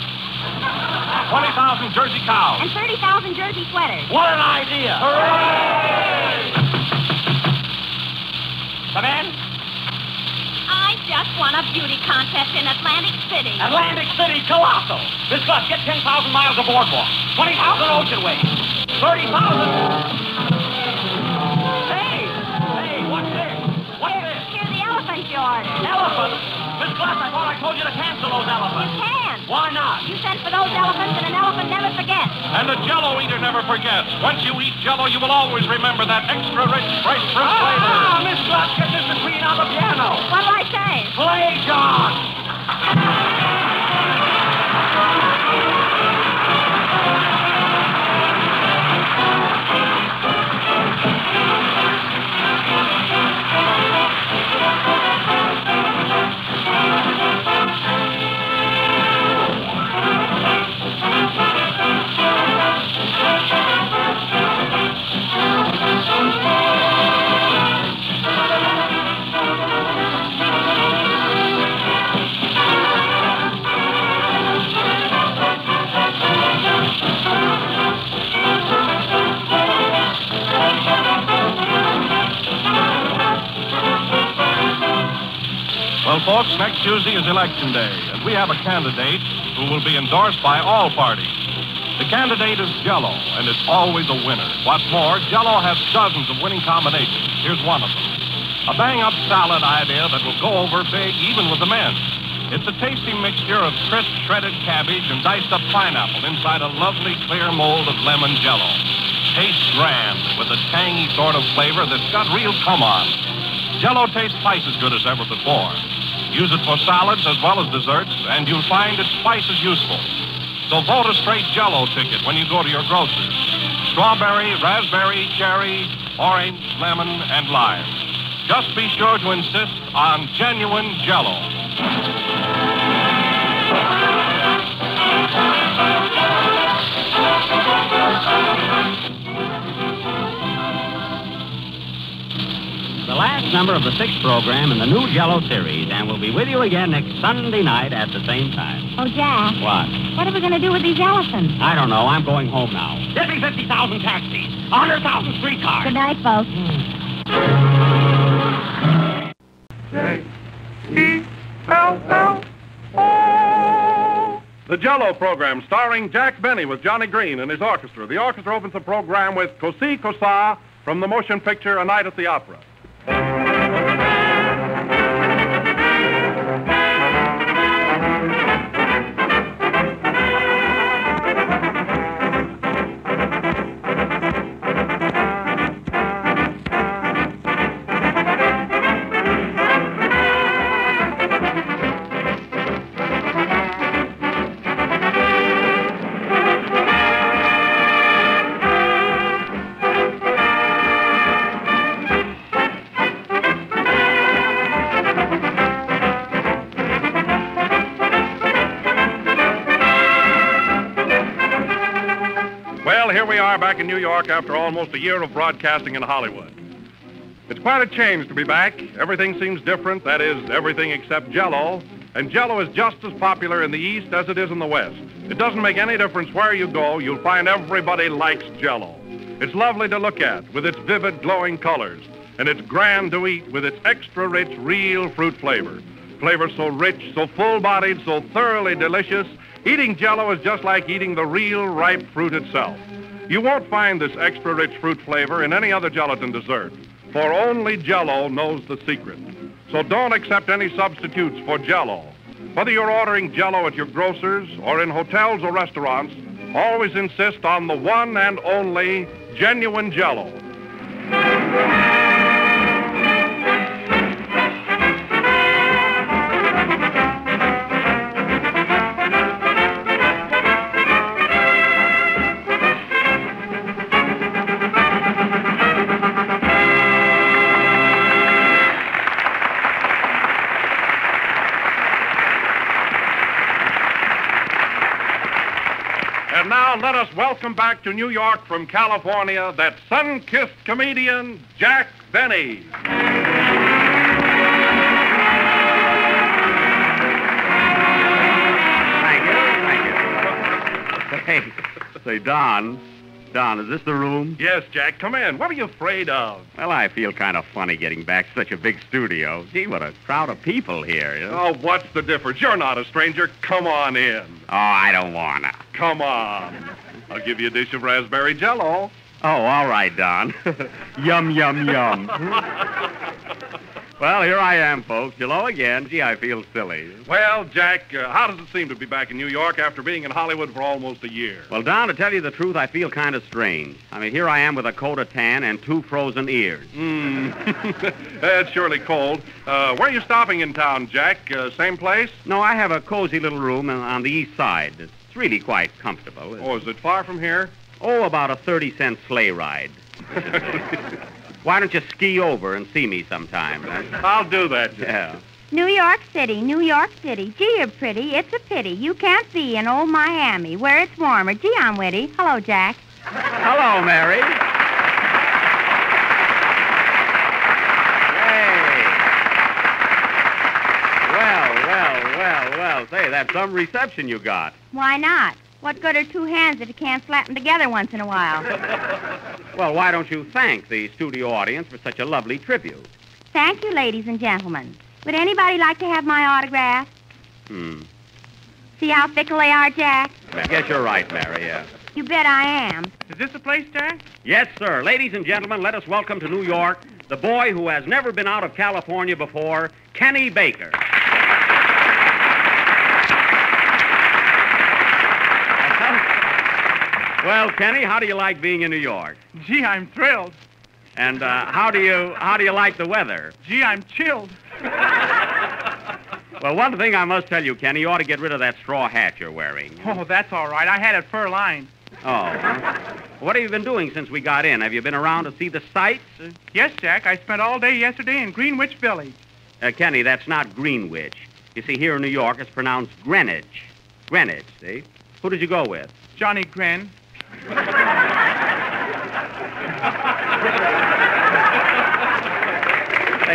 20,000 Jersey cows. And 30,000 Jersey sweaters. What an idea. Hooray! Come in. I just won a beauty contest in Atlantic City. Atlantic City, colossal. Miss Gluck, get 10,000 miles of boardwalk. 20,000 ocean waves. 30,000. Hey, what's this? What's this? Here's the elephant you ordered. Elephants? Miss Gluck, I thought I told you to cancel those elephants. You can't. Why not? You sent for those elephants, and an elephant never forgets. And a Jell-O eater never forgets. Once you eat Jell-O, you will always remember that extra rich, fresh fruit flavor. Miss Gluck, get Mr. Queen on the piano. What'll I say? Play, John. Well, folks, next Tuesday is Election Day, and we have a candidate who will be endorsed by all parties. The candidate is Jell-O, and it's always a winner. What's more, Jell-O has dozens of winning combinations. Here's one of them. A bang-up salad idea that will go over big even with the men. It's a tasty mixture of crisp shredded cabbage and diced up pineapple inside a lovely clear mold of lemon Jell-O. Tastes grand with a tangy sort of flavor that's got real come-on. Jell-O tastes twice as good as ever before. Use it for salads as well as desserts, and you'll find it's twice as useful. So vote a straight Jell-O ticket when you go to your grocer's. Strawberry, raspberry, cherry, orange, lemon, and lime. Just be sure to insist on genuine Jell-O. the last number of the 6th program in the new Jell-O series, and we'll be with you again next Sunday night at the same time. Oh, Jack. What? What are we going to do with these elephants? I don't know. I'm going home now. Get me 50,000 taxis, 100,000 streetcars. Good night, folks. J-E-L-L-O. The Jell-O program starring Jack Benny with Johnny Green and his orchestra. The orchestra opens the program with Cosi Cosa from the motion picture A Night at the Opera. Well, here we are back in New York after almost a year of broadcasting in Hollywood. It's quite a change to be back. Everything seems different, that is, everything except Jell-O. And Jell-O is just as popular in the East as it is in the West. It doesn't make any difference where you go, you'll find everybody likes Jell-O. It's lovely to look at with its vivid, glowing colors. And it's grand to eat with its extra rich, real fruit flavor. Flavor so rich, so full-bodied, so thoroughly delicious, eating Jell-O is just like eating the real, ripe fruit itself. You won't find this extra rich fruit flavor in any other gelatin dessert, for only Jell-O knows the secret. So don't accept any substitutes for Jell-O. Whether you're ordering Jell-O at your grocer's or in hotels or restaurants, always insist on the one and only genuine Jell-O. And now let us welcome back to New York from California that sun-kissed comedian, Jack Benny. Hey, say, Don, is this the room? Yes, Jack, come in. What are you afraid of? Well, I feel kind of funny getting back to such a big studio. Gee, what a crowd of people here. You know? Oh, what's the difference? You're not a stranger. Come on in. Oh, I don't wanna. Come on. I'll give you a dish of raspberry Jell-O. Oh, all right, Don. Yum, yum, yum. Well, here I am, folks. Hello again. Gee, I feel silly. Well, Jack, how does it seem to be back in New York after being in Hollywood for almost a year? Well, Don, to tell you the truth, I feel kind of strange. I mean, here I am with a coat of tan and 2 frozen ears. It's surely cold. Where are you stopping in town, Jack? Same place? No, I have a cozy little room on the east side. It's really quite comfortable. Oh, is it far from here? Oh, about a 30-cent sleigh ride. Why don't you ski over and see me sometime? Huh? I'll do that, Jack. Yeah. New York City, New York City. Gee, you're pretty. It's a pity. You can't be in old Miami, where it's warmer. Gee, I'm witty. Hello, Jack. Hello, Mary. Hey. Well. Say, that's some reception you got. Why not? What good are 2 hands if you can't slap them together once in a while? Well, why don't you thank the studio audience for such a lovely tribute? Thank you, ladies and gentlemen. Would anybody like to have my autograph? See how fickle they are, Jack? I guess you're right, Mary, yeah. You bet I am. Is this the place, Jack? Yes, sir. Ladies and gentlemen, let us welcome to New York the boy who has never been out of California before, Kenny Baker. Well, Kenny, how do you like being in New York? Gee, I'm thrilled. And how do you like the weather? Gee, I'm chilled. Well, one thing I must tell you, Kenny, you ought to get rid of that straw hat you're wearing. Oh, that's all right. I had it fur-lined. Oh. What have you been doing since we got in? Have you been around to see the sights? Yes, Jack. I spent all day yesterday in Greenwich Village. Kenny, that's not Greenwich. You see, here in New York, it's pronounced Greenwich. Greenwich, see? Who did you go with? Johnny Gren.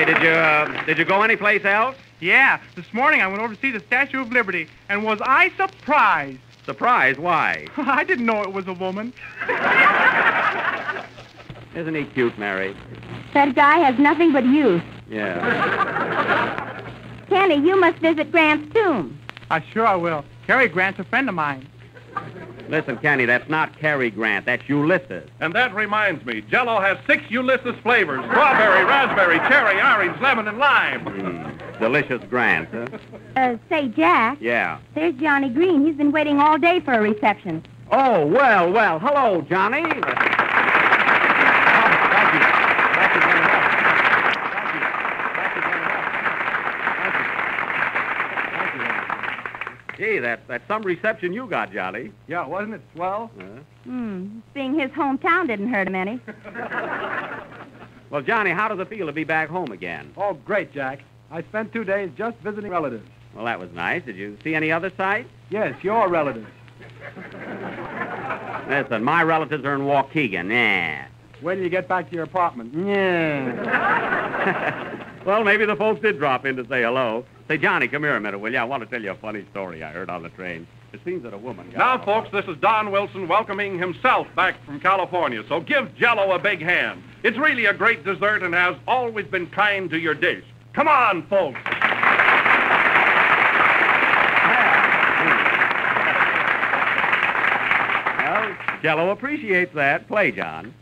Say, did you go anyplace else? Yeah, this morning I went over to see the Statue of Liberty, and was I surprised? Surprised? Why? I didn't know it was a woman. Isn't he cute, Mary? That guy has nothing but youth. Yeah. Kenny, you must visit Grant's tomb. Sure I will. Cary Grant's a friend of mine. Listen, Kenny, that's not Cary Grant. That's Ulysses. And that reminds me, Jell-O has 6 Ulysses flavors: strawberry, raspberry, cherry, orange, lemon, and lime. Delicious Grant, huh? Say, Jack. Yeah. There's Johnny Green. He's been waiting all day for a reception. Oh, well. Hello, Johnny. Gee, that's some reception you got, Johnny. Yeah, wasn't it swell? Seeing his hometown didn't hurt him any. Well, Johnny, how does it feel to be back home again? Oh, great, Jack. I spent 2 days just visiting relatives. Well, that was nice. Did you see any other sights? Yes, your relatives. Listen, my relatives are in Waukegan. Nah. When do you get back to your apartment? Yeah. Well, maybe the folks did drop in to say hello. Say, Johnny, come here a minute, will you? I want to tell you a funny story I heard on the train. It seems that a woman Now, folks, this is Don Wilson welcoming himself back from California, so give Jell-O a big hand. It's really a great dessert and has always been kind to your dish. Come on, folks. Well, Jell-O appreciates that. Play, John.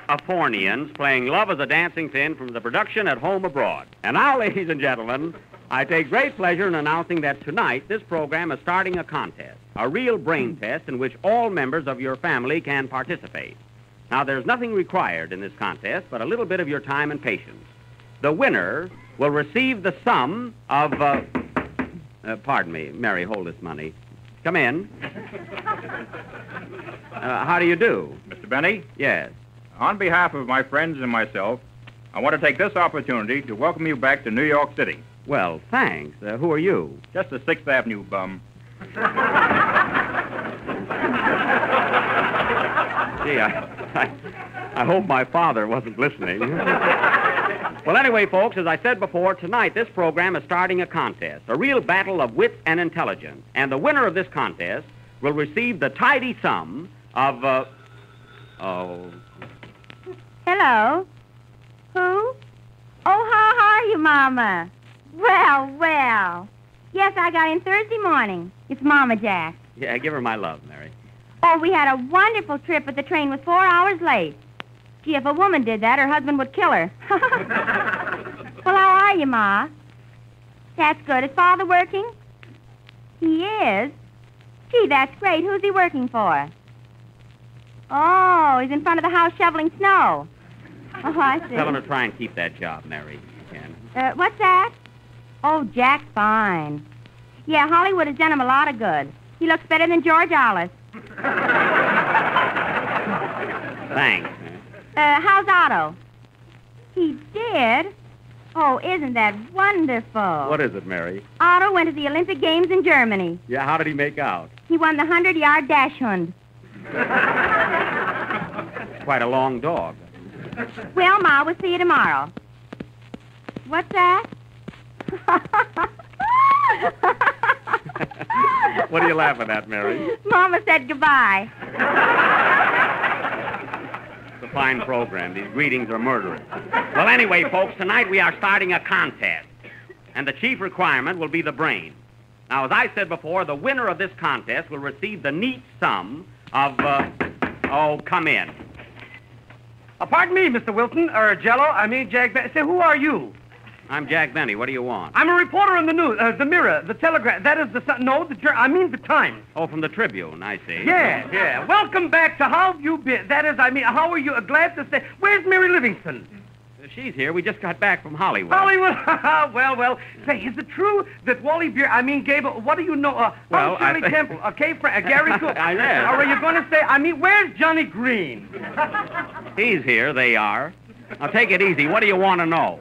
Afornians playing Love is a Dancing Sin from the production At Home Abroad. And now, ladies and gentlemen, I take great pleasure in announcing that tonight this program is starting a contest, a real brain test in which all members of your family can participate. Now, there's nothing required in this contest but a little bit of your time and patience. The winner will receive the sum of, pardon me, Mary, hold this money. Come in. How do you do? Mr. Benny? Yes. On behalf of my friends and myself, I want to take this opportunity to welcome you back to New York City. Well, thanks. Who are you? Just a 6th Avenue bum. Gee, I hope my father wasn't listening. Well, anyway, folks, as I said before, tonight this program is starting a contest, a real battle of wit and intelligence. And the winner of this contest will receive the tidy sum of, Hello? Who? Oh, how are you, Mama? Well. Yes, I got in Thursday morning. It's Mama Jack. Yeah, give her my love, Mary. Oh, we had a wonderful trip, but the train was 4 hours late. Gee, if a woman did that, her husband would kill her. Well, how are you, Ma? That's good. Is Father working? He is? Gee, that's great. Who's he working for? Oh, he's in front of the house shoveling snow. Oh, I see. Tell him to try and keep that job, Mary. if you can. What's that? Oh, Jack's fine. Yeah, Hollywood has done him a lot of good. He looks better than George Alice. Thanks. How's Otto? He did? Oh, isn't that wonderful? What is it, Mary? Otto went to the Olympic Games in Germany. Yeah, how did he make out? He won the 100-yard dash hunt. Quite a long dog. Well, Ma, we'll see you tomorrow. What's that? What are you laughing at, Mary? Mama said goodbye. It's a fine program. These greetings are murderous. Well, anyway, folks, tonight we are starting a contest. And the chief requirement will be the brain. Now, as I said before, the winner of this contest will receive the neat sum of, come in. Pardon me, Mr. Wilton, or Jello, Jack Benny. Say, who are you? I'm Jack Benny. What do you want? I'm a reporter in the news, the Mirror, the Telegraph. That is the Times. Oh, from the Tribune, I see. Yeah. Welcome back to How Have You Been? That is, how are you? Glad to say. Where's Mary Livingston? She's here. We just got back from Hollywood. Hollywood? Well. Say, is it true that Wally Beer, Gable, what do you know? Shirley Temple, Gary Cook. I know. Or are you going to say, where's Johnny Green? He's here. They are. Now, take it easy. What do you want to know?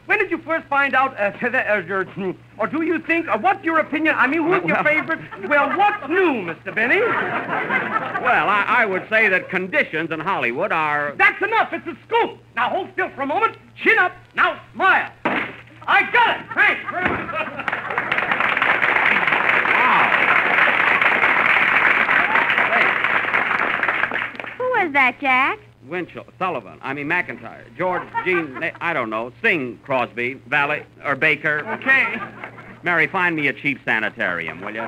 When did you first find out, or do you think, what's your opinion? Who's your favorite? Well, what's new, Mr. Benny? Well, I would say that conditions in Hollywood are... That's enough. It's a scoop. Now, hold still for a moment. Chin up. Now, smile. I got it. Thanks very much. Wow. Who was that, Jack? Winchell, Sullivan, McIntyre, George, Jean, I don't know, Sing, Crosby, Valley, or Baker. Okay. Mary, find me a cheap sanitarium, will you?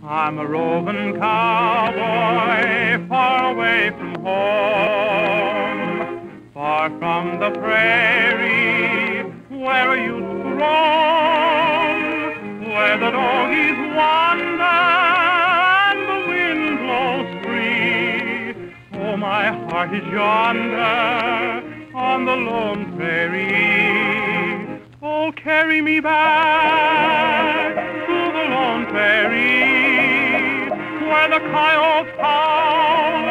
I'm a roving cowboy, far away from home, far from the prairie, where I used to roam, where the doggies wander and the wind blows free. Oh, my heart is yonder on the lone prairie. Oh, carry me back to the lone prairie, where the coyotes howl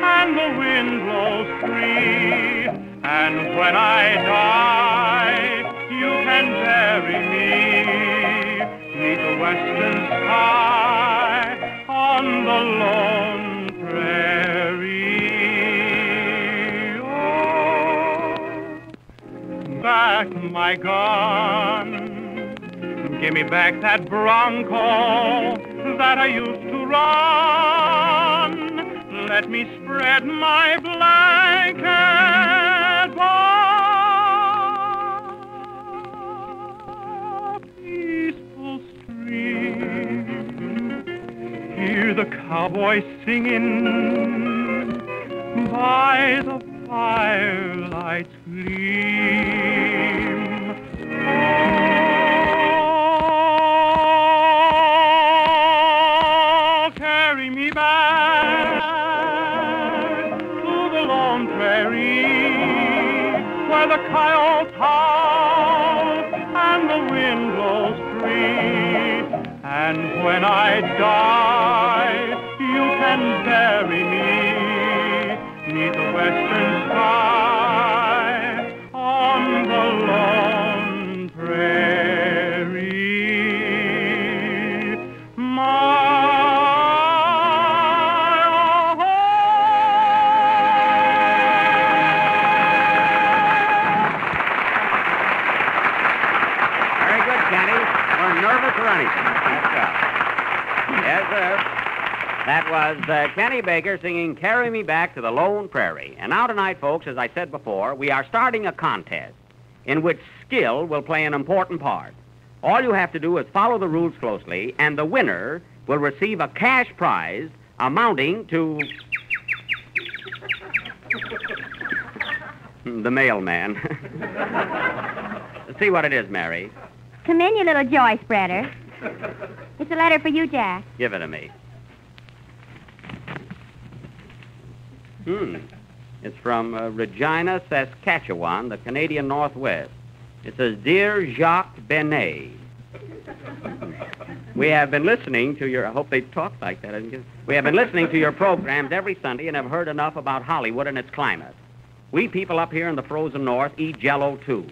and the wind blows free. And when I die, you can bury me beneath the western sky on the lone prairie. Oh, back my gun. Give me back that bronco that I used to run. Let me spread my blanket by a peaceful stream. Hear the cowboys singing by the firelight's gleam. The coyotes howl and the wind blows free. And when I die, you can bury me beneath the western sky on the lone prairie. That was Kenny Baker singing Carry Me Back to the Lone Prairie. And now tonight, folks, as I said before, we are starting a contest in which skill will play an important part. All you have to do is follow the rules closely, and the winner will receive a cash prize amounting to The mailman. See what it is, Mary. Come in, you little joy spreader. It's a letter for you, Jack. Give it to me. It's from Regina, Saskatchewan, the Canadian Northwest. It says, Dear Jacques Benet, we have been listening to your... I hope they talk like that. We have been listening to your programs every Sunday and have heard enough about Hollywood and its climate. We people up here in the frozen north eat Jell-O, too.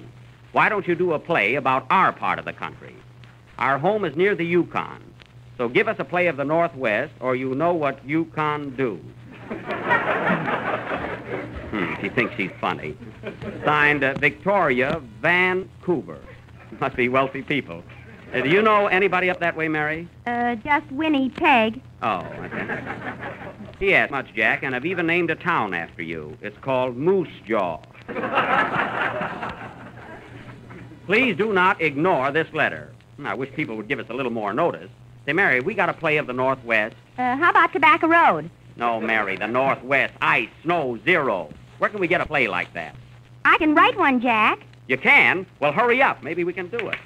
Why don't you do a play about our part of the country? Our home is near the Yukon. So give us a play of the Northwest, or you know what Yukon do. She thinks she's funny. Signed, Victoria Vancouver. Must be wealthy people. Do you know anybody up that way, Mary? Just Winnie Peg. Oh, okay. Yes, much, Jack, and I've even named a town after you. It's called Moose Jaw. Please do not ignore this letter. I wish people would give us a little more notice. Say, Mary, we got a play of the Northwest. How about Tobacco Road? No, Mary, the Northwest. Ice, snow, zero. Where can we get a play like that? I can write one, Jack. You can? Well, hurry up. Maybe we can do it.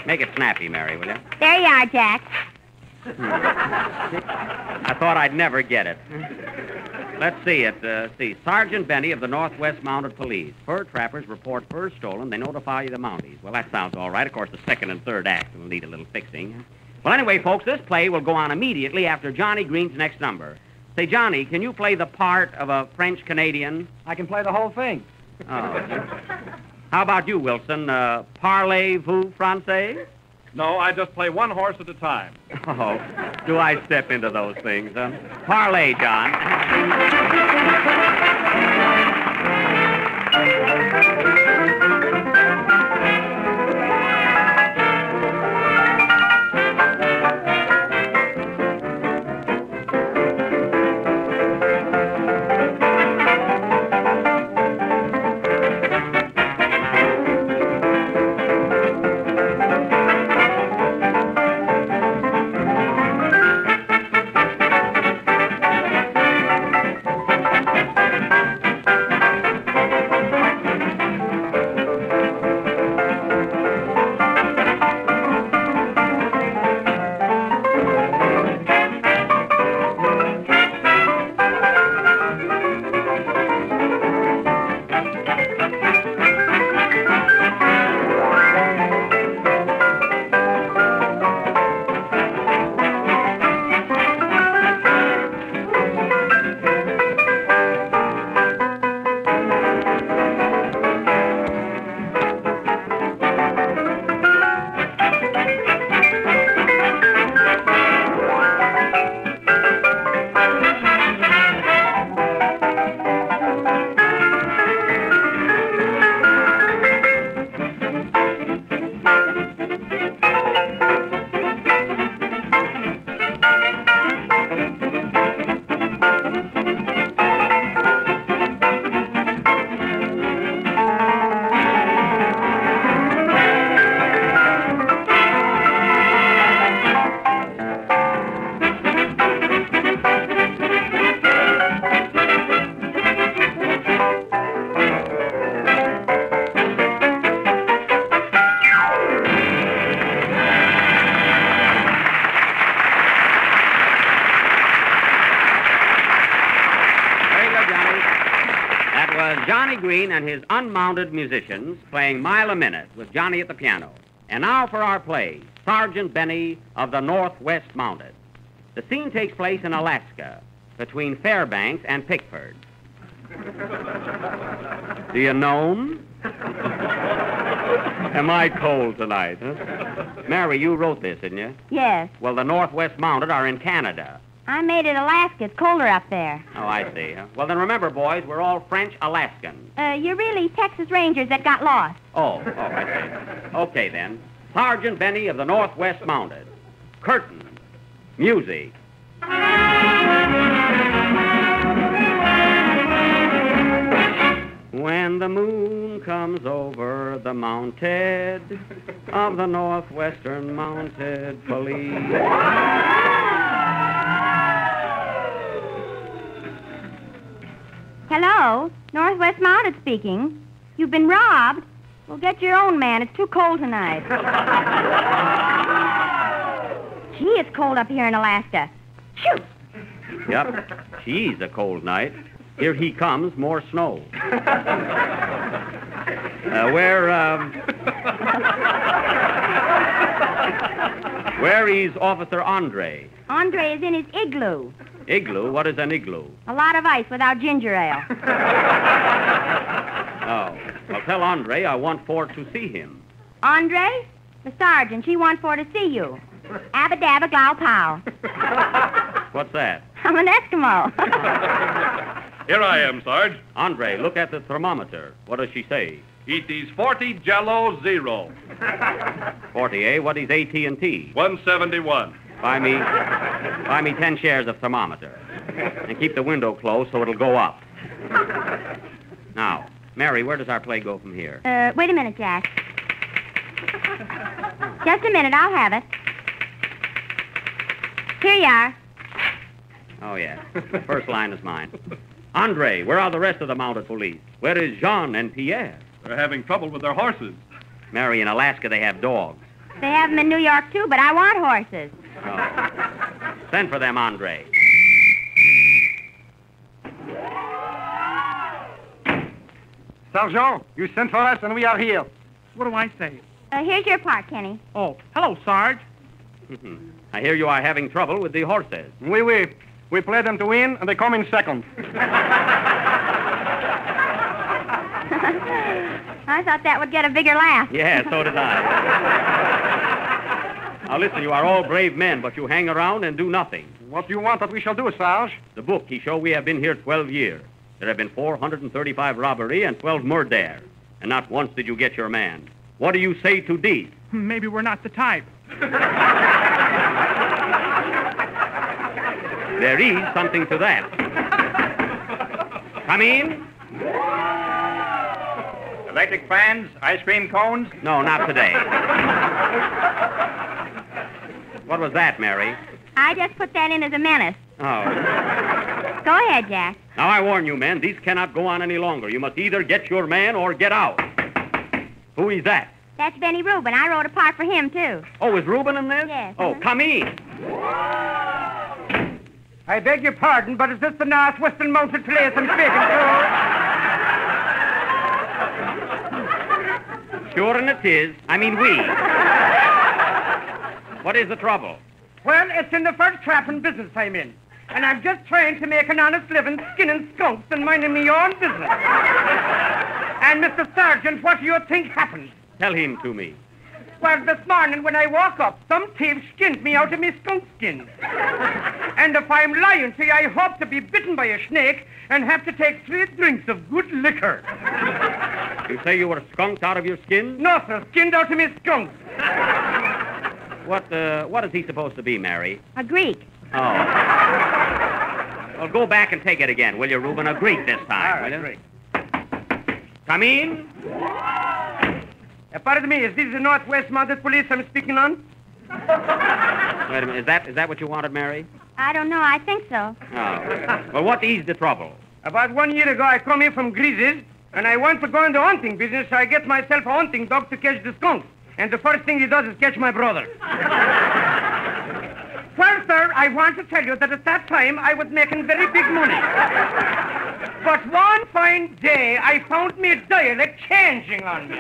Make it snappy, Mary, will you? There you are, Jack. I thought I'd never get it. Let's see it. Sergeant Benny of the Northwest Mounted Police. Fur trappers report fur stolen. They notify the Mounties. Well, that sounds all right. Of course, the second and third act will need a little fixing. Well, anyway, folks, this play will go on immediately after Johnny Green's next number. Say, Johnny, can you play the part of a French-Canadian? I can play the whole thing. Oh. How about you, Wilson? Parlez-vous français? No, I just play one horse at a time. Oh, do I step into those things, huh? Parlay, John. Johnny Green and his unmounted musicians playing Mile a Minute with Johnny at the piano. And now for our play, Sergeant Benny of the Northwest Mounted. The scene takes place in Alaska, between Fairbanks and Pickford. Do you know 'em? Am I cold tonight, huh? Mary, you wrote this, didn't you? Yes. Well, the Northwest Mounted are in Canada. I made it Alaska. It's colder up there. Oh, I see. Huh? Well, then remember, boys, we're all French-Alaskans. You're really Texas Rangers that got lost. Oh, I see. Okay, then. Sergeant Benny of the Northwest Mounted. Curtain. Music. When the moon comes over the mounted of the Northwestern Mounted Police. Hello? Northwest Mounted speaking. You've been robbed? Well, get your own man. It's too cold tonight. Gee, it's cold up here in Alaska. Shoot! Yep. Geez, a cold night. Here he comes, more snow. Where is Officer Andre? Andre is in his igloo. Igloo? What is an igloo? A lot of ice without ginger ale. Oh. Well, tell Andre I want for to see him. Andre? The sergeant. She wants for to see you. Abba dabba glow pow. What's that? I'm an Eskimo. Here I am, Sarge. Andre, look at the thermometer. What does she say? It is 40 Jello 0. 40, eh? What is AT&T? 171. Buy me 10 shares of thermometer. And keep the window closed so it'll go up. Now, Mary, where does our play go from here? Wait a minute, Jack. Just a minute, I'll have it. Here you are. Oh, yeah. The first line is mine. Andre, where are the rest of the mounted police? Where is Jean and Pierre? They're having trouble with their horses. Mary, in Alaska they have dogs. They have them in New York, too, but I want horses. Oh. Send for them, Andre. Sergeant, you sent for us and we are here. What do I say? Here's your part, Kenny. Oh, hello, Sarge. I hear you are having trouble with the horses. Oui. We play them to win, and they come in second. I thought that would get a bigger laugh. Yeah, so did I. Now listen, you are all brave men, but you hang around and do nothing. What do you want that we shall do, Sarge? The book, he show we have been here 12 years. There have been 435 robbery and 12 murder. And not once did you get your man. What do you say to these? Maybe we're not the type. There is something to that. Come in. Electric fans, ice cream cones? No, not today. What was that, Mary? I just put that in as a menace. Oh. Go ahead, Jack. Now, I warn you, men, these cannot go on any longer. You must either get your man or get out. Who is that? That's Benny Rubin. I wrote a part for him, too. Oh, is Reuben in this? Yes. Oh, come in. I beg your pardon, but is this the Northwestern Mounted Police I'm speaking to? Sure, and it is. I mean, we. What is the trouble? Well, it's in the first trapping business I'm in. And I'm just trying to make an honest living skinning skunks and minding my own business. And, Mr. Sergeant, what do you think happened? Tell him to me. Well, this morning when I woke up, some thief skinned me out of me skunk skin. And if I'm lying to you, I hope to be bitten by a snake and have to take 3 drinks of good liquor. You say you were skunked out of your skin? No, sir, skinned out of me skunk. What is he supposed to be, Mary? A Greek. Oh. Well, go back and take it again, will you, Reuben? A Greek this time, All right, will you? Greek. Come in. Pardon me, is this the Northwest Mounted Police I'm speaking on? Wait a minute, is that what you wanted, Mary? I don't know. I think so. Oh. Well, what is the trouble? About 1 year ago, I come here from Greases, and I want to go into hunting business, so I get myself a hunting dog to catch the skunks. And the first thing he does is catch my brother. Well, sir, I want to tell you that at that time, I was making very big money. But one fine day, I found me dialect changing on me.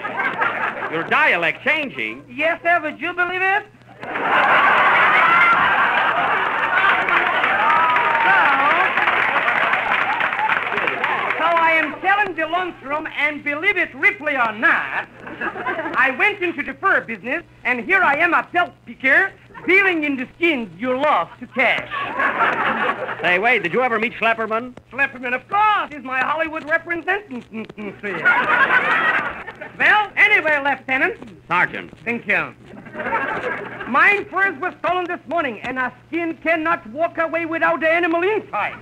Your dialect changing? Yes, sir, would you believe it? So I am telling the lunchroom, and believe it, Ripley or not, I went into the fur business, and here I am a pelt picker, dealing in the skins you love to catch. Say, wait, did you ever meet Schlepperman? Schlepperman, of course, is my Hollywood representative. Well, anyway, Lieutenant. Sergeant. Thank you. Mine furs were stolen this morning, and a skin cannot walk away without the animal inside.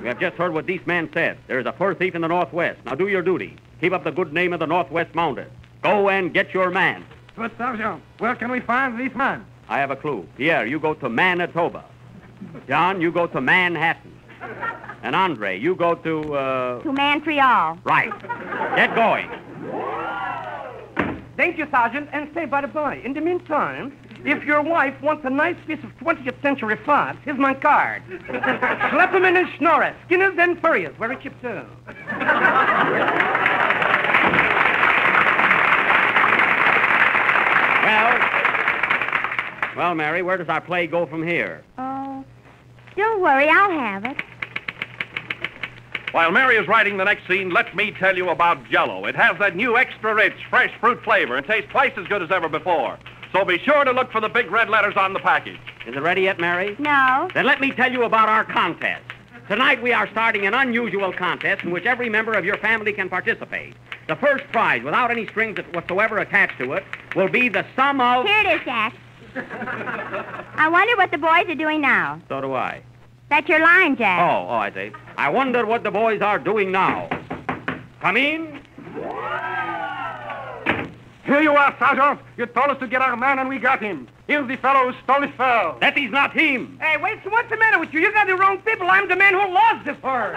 You have just heard what these men said. There is a fur thief in the Northwest. Now do your duty. Keep up the good name of the Northwest Mounted. Go and get your man. But, Sergeant, where can we find this man? I have a clue. Pierre, you go to Manitoba. John, you go to Manhattan. And Andre, you go to... To Montreal. Right. Get going. Thank you, Sergeant. And say, by the by, in the meantime, if your wife wants a nice piece of 20th century farce, here's my card. Schlepperman and Schnorrer, Skinners and Furriers. Very cheap, too. Well, Mary, where does our play go from here? Oh, don't worry, I'll have it. While Mary is writing the next scene, let me tell you about Jell-O. It has that new extra-rich, fresh fruit flavor and tastes twice as good as ever before. So be sure to look for the big red letters on the package. Is it ready yet, Mary? No. Then let me tell you about our contest. Tonight we are starting an unusual contest in which every member of your family can participate. The first prize, without any strings whatsoever attached to it, will be the sum of... Here it is, Jack. I wonder what the boys are doing now. So do I. That's your line, Jack. Oh, I see. I wonder what the boys are doing now. Come in. Here you are, Sergeant. You told us to get our man, and we got him. Here's the fellow who stole his fur. That is not him. Hey, wait, so what's the matter with you? You got the wrong people. I'm the man who lost the fur.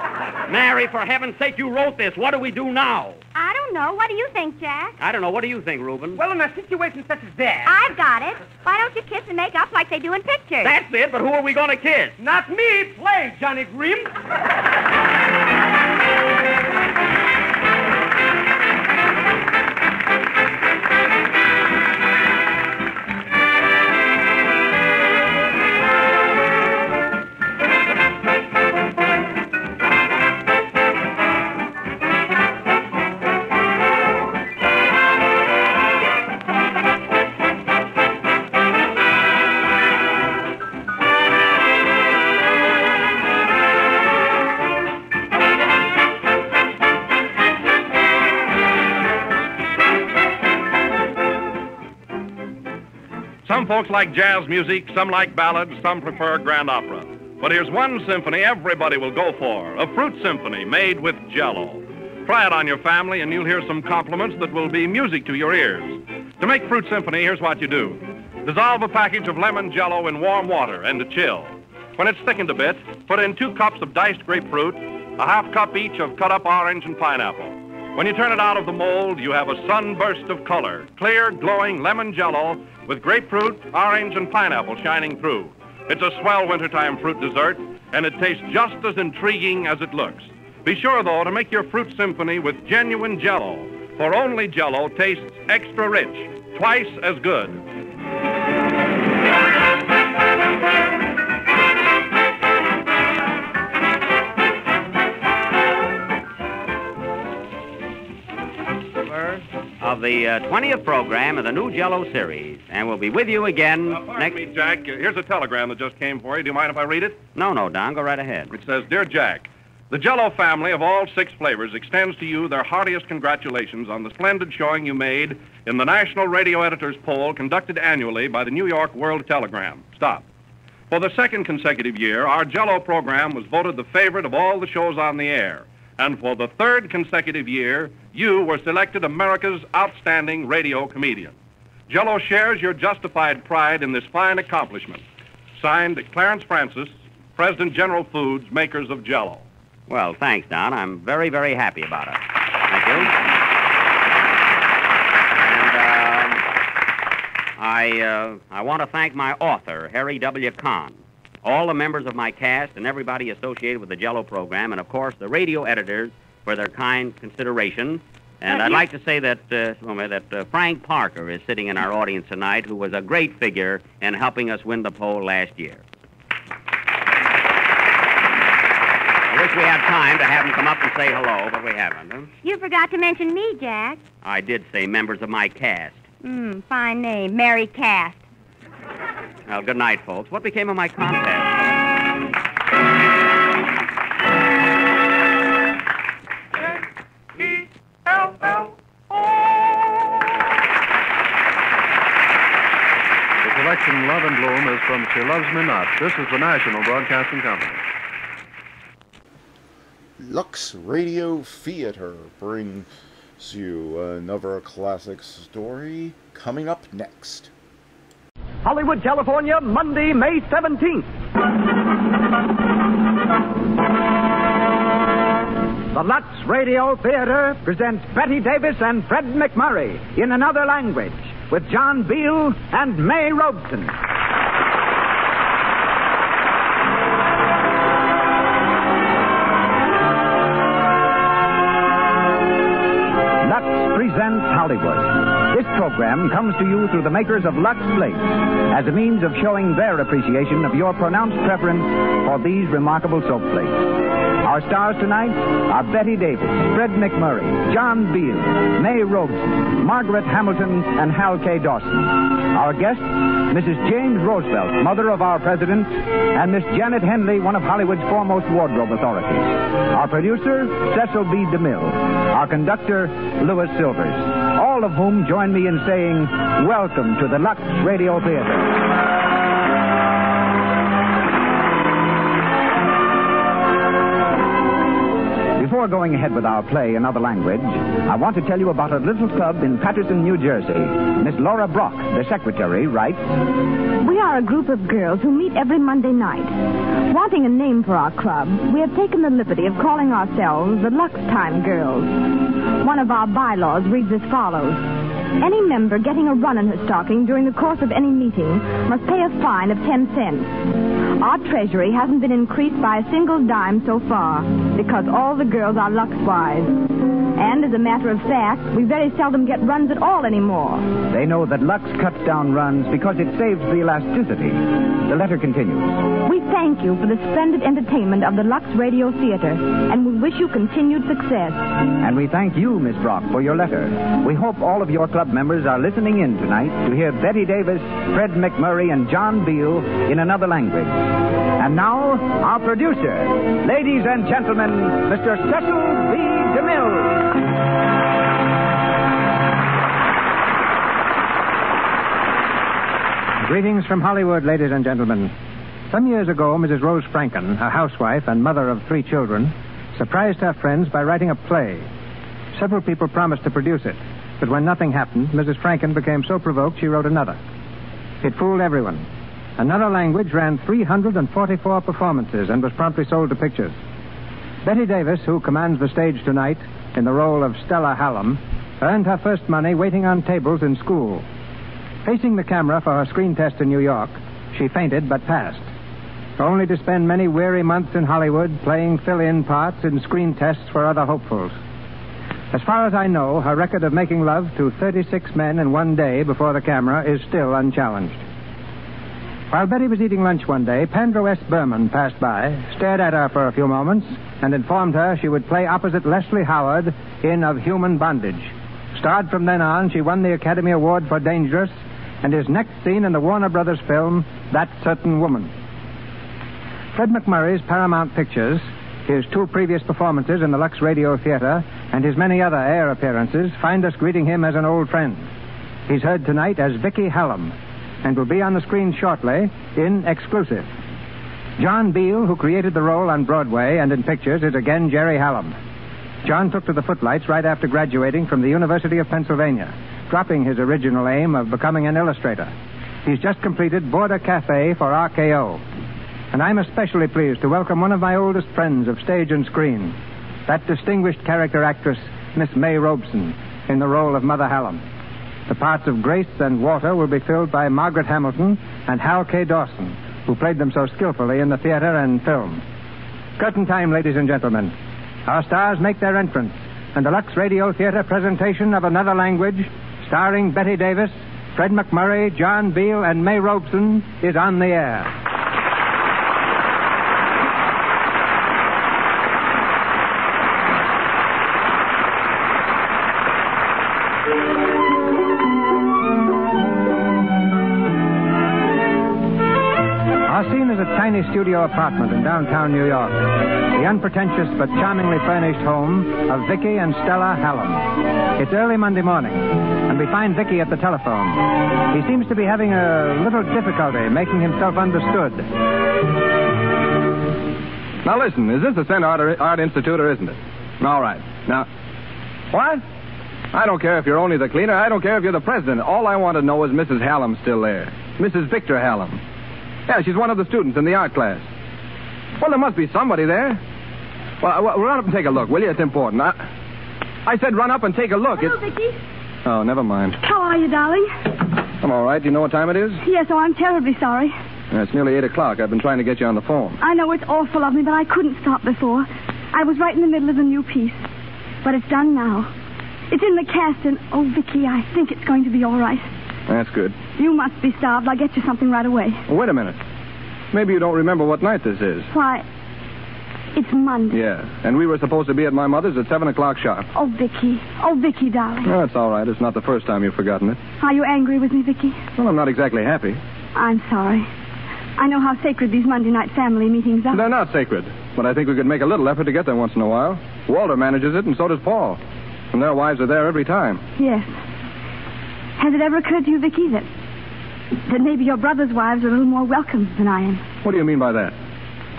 Mary, for heaven's sake, you wrote this. What do we do now? I don't know. What do you think, Jack? I don't know. What do you think, Reuben? Well, in a situation such as that... I've got it. Why don't you kiss and make up like they do in pictures? That's it, but who are we going to kiss? Not me. Play, Johnny Grimm. Some folks like jazz music, some like ballads, some prefer grand opera. But here's one symphony everybody will go for, a fruit symphony made with Jell-O. Try it on your family and you'll hear some compliments that will be music to your ears. To make fruit symphony, here's what you do. Dissolve a package of lemon Jell-O in warm water and to chill. When it's thickened a bit, put in 2 cups of diced grapefruit, a half cup each of cut-up orange and pineapple. When you turn it out of the mold, you have a sunburst of color, clear, glowing lemon Jell-O with grapefruit, orange, and pineapple shining through. It's a swell wintertime fruit dessert, and it tastes just as intriguing as it looks. Be sure, though, to make your fruit symphony with genuine Jell-O, for only Jell-O tastes extra rich, twice as good. Of the 20th program of the new Jell-O series, and we'll be with you again Pardon me, Jack. Here's a telegram that just came for you. Do you mind if I read it? No, Don. Go right ahead. It says, Dear Jack, the Jell-O family of all 6 flavors extends to you their heartiest congratulations on the splendid showing you made in the National Radio Editors Poll conducted annually by the New York World Telegram. Stop. For the 2nd consecutive year, our Jell-O program was voted the favorite of all the shows on the air. And for the 3rd consecutive year, you were selected America's outstanding radio comedian. Jell-O shares your justified pride in this fine accomplishment. Signed, Clarence Francis, President General Foods, makers of Jell-O. Well, thanks, Don. I'm very, very happy about it. Thank you. And I want to thank my author, Harry W. Kahn, all the members of my cast and everybody associated with the Jell-O program, and, of course, the radio editors for their kind consideration. And I'd like to say that Frank Parker is sitting in our audience tonight, who was a great figure in helping us win the poll last year. I wish we had time to have him come up and say hello, but we haven't. Huh? You forgot to mention me, Jack. I did say members of my cast. Fine name, Mary Cast. Well, good night, folks. What became of my contest? The selection Love and Bloom is from She Loves Me Not. This is the National Broadcasting Company. Lux Radio Theater brings you another classic story coming up next. Hollywood, California, Monday, May 17th. The Lux Radio Theater presents Betty Davis and Fred McMurray in Another Language with John Beal and May Robeson. Lux presents Hollywood. This program comes to you through the makers of Lux Flakes as a means of showing their appreciation of your pronounced preference for these remarkable soap flakes. Our stars tonight are Betty Davis, Fred McMurray, John Beal, May Robeson, Margaret Hamilton, and Hal K. Dawson. Our guests, Mrs. James Roosevelt, mother of our president, and Miss Janet Henley, one of Hollywood's foremost wardrobe authorities. Our producer, Cecil B. DeMille. Our conductor, Louis Silvers. All of whom join me in saying, welcome to the Lux Radio Theater. Before going ahead with our play, Another Language, I want to tell you about a little club in Patterson, New Jersey. Miss Laura Brock, the secretary, writes, We are a group of girls who meet every Monday night. Wanting a name for our club, we have taken the liberty of calling ourselves the Lux Time Girls. One of our bylaws reads as follows. Any member getting a run in her stocking during the course of any meeting must pay a fine of 10 cents. Our treasury hasn't been increased by a single dime so far because all the girls are Lux-wise. And as a matter of fact, we very seldom get runs at all anymore. They know that Lux cuts down runs because it saves the elasticity. The letter continues. We thank you for the splendid entertainment of the Lux Radio Theater, and we wish you continued success. And we thank you, Miss Brock, for your letter. We hope all of your club members are listening in tonight to hear Betty Davis, Fred McMurray, and John Beal in Another Language. And now, our producer, ladies and gentlemen, Mr. Cecil B. DeMille. Greetings from Hollywood, ladies and gentlemen. Some years ago, Mrs. Rose Franken, a housewife and mother of 3 children, surprised her friends by writing a play. Several people promised to produce it, but when nothing happened, Mrs. Franken became so provoked she wrote another. It fooled everyone. Another Language ran 344 performances and was promptly sold to pictures. Betty Davis, who commands the stage tonight in the role of Stella Hallam, earned her first money waiting on tables in school. Facing the camera for her screen test in New York, she fainted but passed, only to spend many weary months in Hollywood playing fill-in parts in screen tests for other hopefuls. As far as I know, her record of making love to 36 men in one day before the camera is still unchallenged. While Betty was eating lunch one day, Pandro S. Berman passed by, stared at her for a few moments, and informed her she would play opposite Leslie Howard in Of Human Bondage. Starred from then on, she won the Academy Award for Dangerous, and is next seen in the Warner Brothers film, That Certain Woman. Fred McMurray's Paramount Pictures, his 2 previous performances in the Lux Radio Theater, and his many other air appearances find us greeting him as an old friend. He's heard tonight as Vicky Hallam, and will be on the screen shortly in Exclusive. John Beal, who created the role on Broadway and in pictures, is again Jerry Hallam. John took to the footlights right after graduating from the University of Pennsylvania, dropping his original aim of becoming an illustrator. He's just completed Border Cafe for RKO. And I'm especially pleased to welcome one of my oldest friends of stage and screen, that distinguished character actress, Miss May Robeson, in the role of Mother Hallam. The parts of Grace and Walter will be filled by Margaret Hamilton and Hal K. Dawson, who played them so skillfully in the theater and film. Curtain time, ladies and gentlemen. Our stars make their entrance, and the Lux Radio Theater presentation of Another Language, starring Betty Davis, Fred McMurray, John Beal, and May Robeson, is on the air. Tiny studio apartment in downtown New York. The unpretentious but charmingly furnished home of Vicky and Stella Hallam. It's early Monday morning, and we find Vicky at the telephone. He seems to be having a little difficulty making himself understood. Now listen, is this the Center Art Institute or isn't it? All right. Now, what? I don't care if you're only the cleaner. I don't care if you're the president. All I want to know is Mrs. Hallam's still there. Mrs. Victor Hallam. Yeah, she's one of the students in the art class. Well, there must be somebody there. Well, run up and take a look, will you? It's important. I said run up and take a look. Hello, Vicky. Oh, never mind. How are you, darling? I'm all right. Do you know what time it is? Yes, oh, I'm terribly sorry. It's nearly 8 o'clock. I've been trying to get you on the phone. I know it's awful of me, but I couldn't stop before. I was right in the middle of a new piece. But it's done now. It's in the cast, and, oh, Vicky, I think it's going to be all right. That's good. You must be starved. I'll get you something right away. Well, wait a minute. Maybe you don't remember what night this is. Why, it's Monday. Yeah, and we were supposed to be at my mother's at 7 o'clock sharp. Oh, Vicky. Oh, Vicky, darling. No, that's all right. It's not the first time you've forgotten it. Are you angry with me, Vicky? Well, I'm not exactly happy. I'm sorry. I know how sacred these Monday night family meetings are. They're not sacred, but I think we could make a little effort to get there once in a while. Walter manages it, and so does Paul. And their wives are there every time. Yes. Has it ever occurred to you, Vicky, that maybe your brother's wives are a little more welcome than I am? What do you mean by that?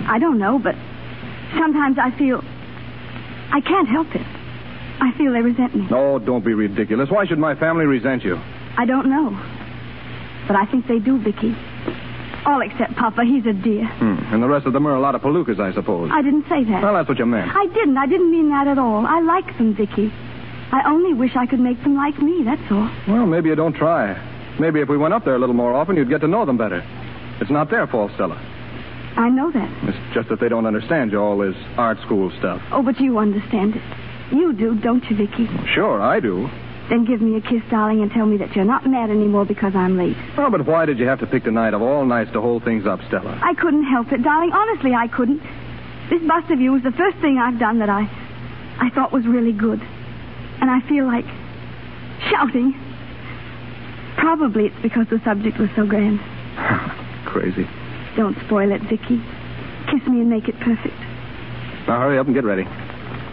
I don't know, but sometimes I feel I can't help it. I feel they resent me. Oh, don't be ridiculous. Why should my family resent you? I don't know. But I think they do, Vicky. All except Papa. He's a dear. And the rest of them are a lot of palookas, I suppose. I didn't say that. Well, that's what you meant. I didn't mean that at all. I like them, Vicky. I only wish I could make them like me, that's all. Well, maybe you don't try. Maybe if we went up there a little more often, you'd get to know them better. It's not their fault, Stella. I know that. It's just that they don't understand you, all this art school stuff. Oh, but you understand it. You do, don't you, Vicky? Sure, I do. Then give me a kiss, darling, and tell me that you're not mad anymore because I'm late. Oh, but why did you have to pick the night of all nights to hold things up, Stella? I couldn't help it, darling. Honestly, I couldn't. This bust of you was the first thing I've done that I thought was really good. And I feel like shouting. Probably it's because the subject was so grand. Crazy. Don't spoil it, Vicky. Kiss me and make it perfect. Now hurry up and get ready.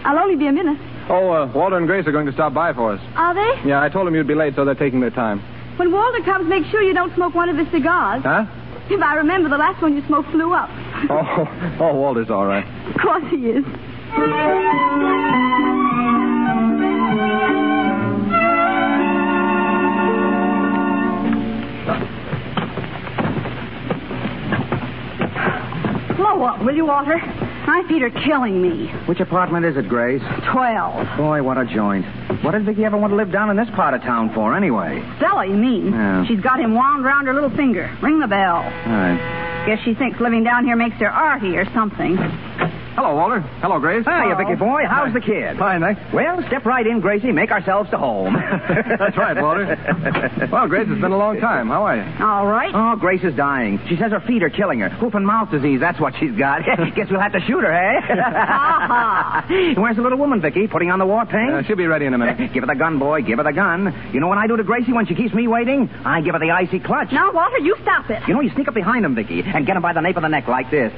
I'll only be a minute. Oh, Walter and Grace are going to stop by for us. Are they? Yeah, I told them you'd be late, so they're taking their time. When Walter comes, make sure you don't smoke one of his cigars. Huh? If I remember, the last one you smoked flew up. Oh, Walter's all right. Of course he is. Slow up, will you, Walter? My feet are killing me. Which apartment is it, Grace? 12. Boy, what a joint. What did Vicky ever want to live down in this part of town for, anyway? Stella, you mean? Yeah. She's got him wound round her little finger. Ring the bell. All right. Guess she thinks living down here makes her arty or something. Hello, Walter. Hello, Grace. Hiya, Vicky boy. How's the kid? Fine, thanks. Well, step right in, Gracie. Make ourselves to home. That's right, Walter. Well, Grace, it's been a long time. How are you? All right. Oh, Grace is dying. She says her feet are killing her. Hoof and mouth disease, that's what she's got. Guess we'll have to shoot her, eh? Where's the little woman, Vicky? Putting on the war paint? She'll be ready in a minute. Give her the gun, boy. Give her the gun. You know what I do to Gracie when she keeps me waiting? I give her the icy clutch. Now, Walter, you stop it. You know, you sneak up behind him, Vicky, and get him by the nape of the neck like this.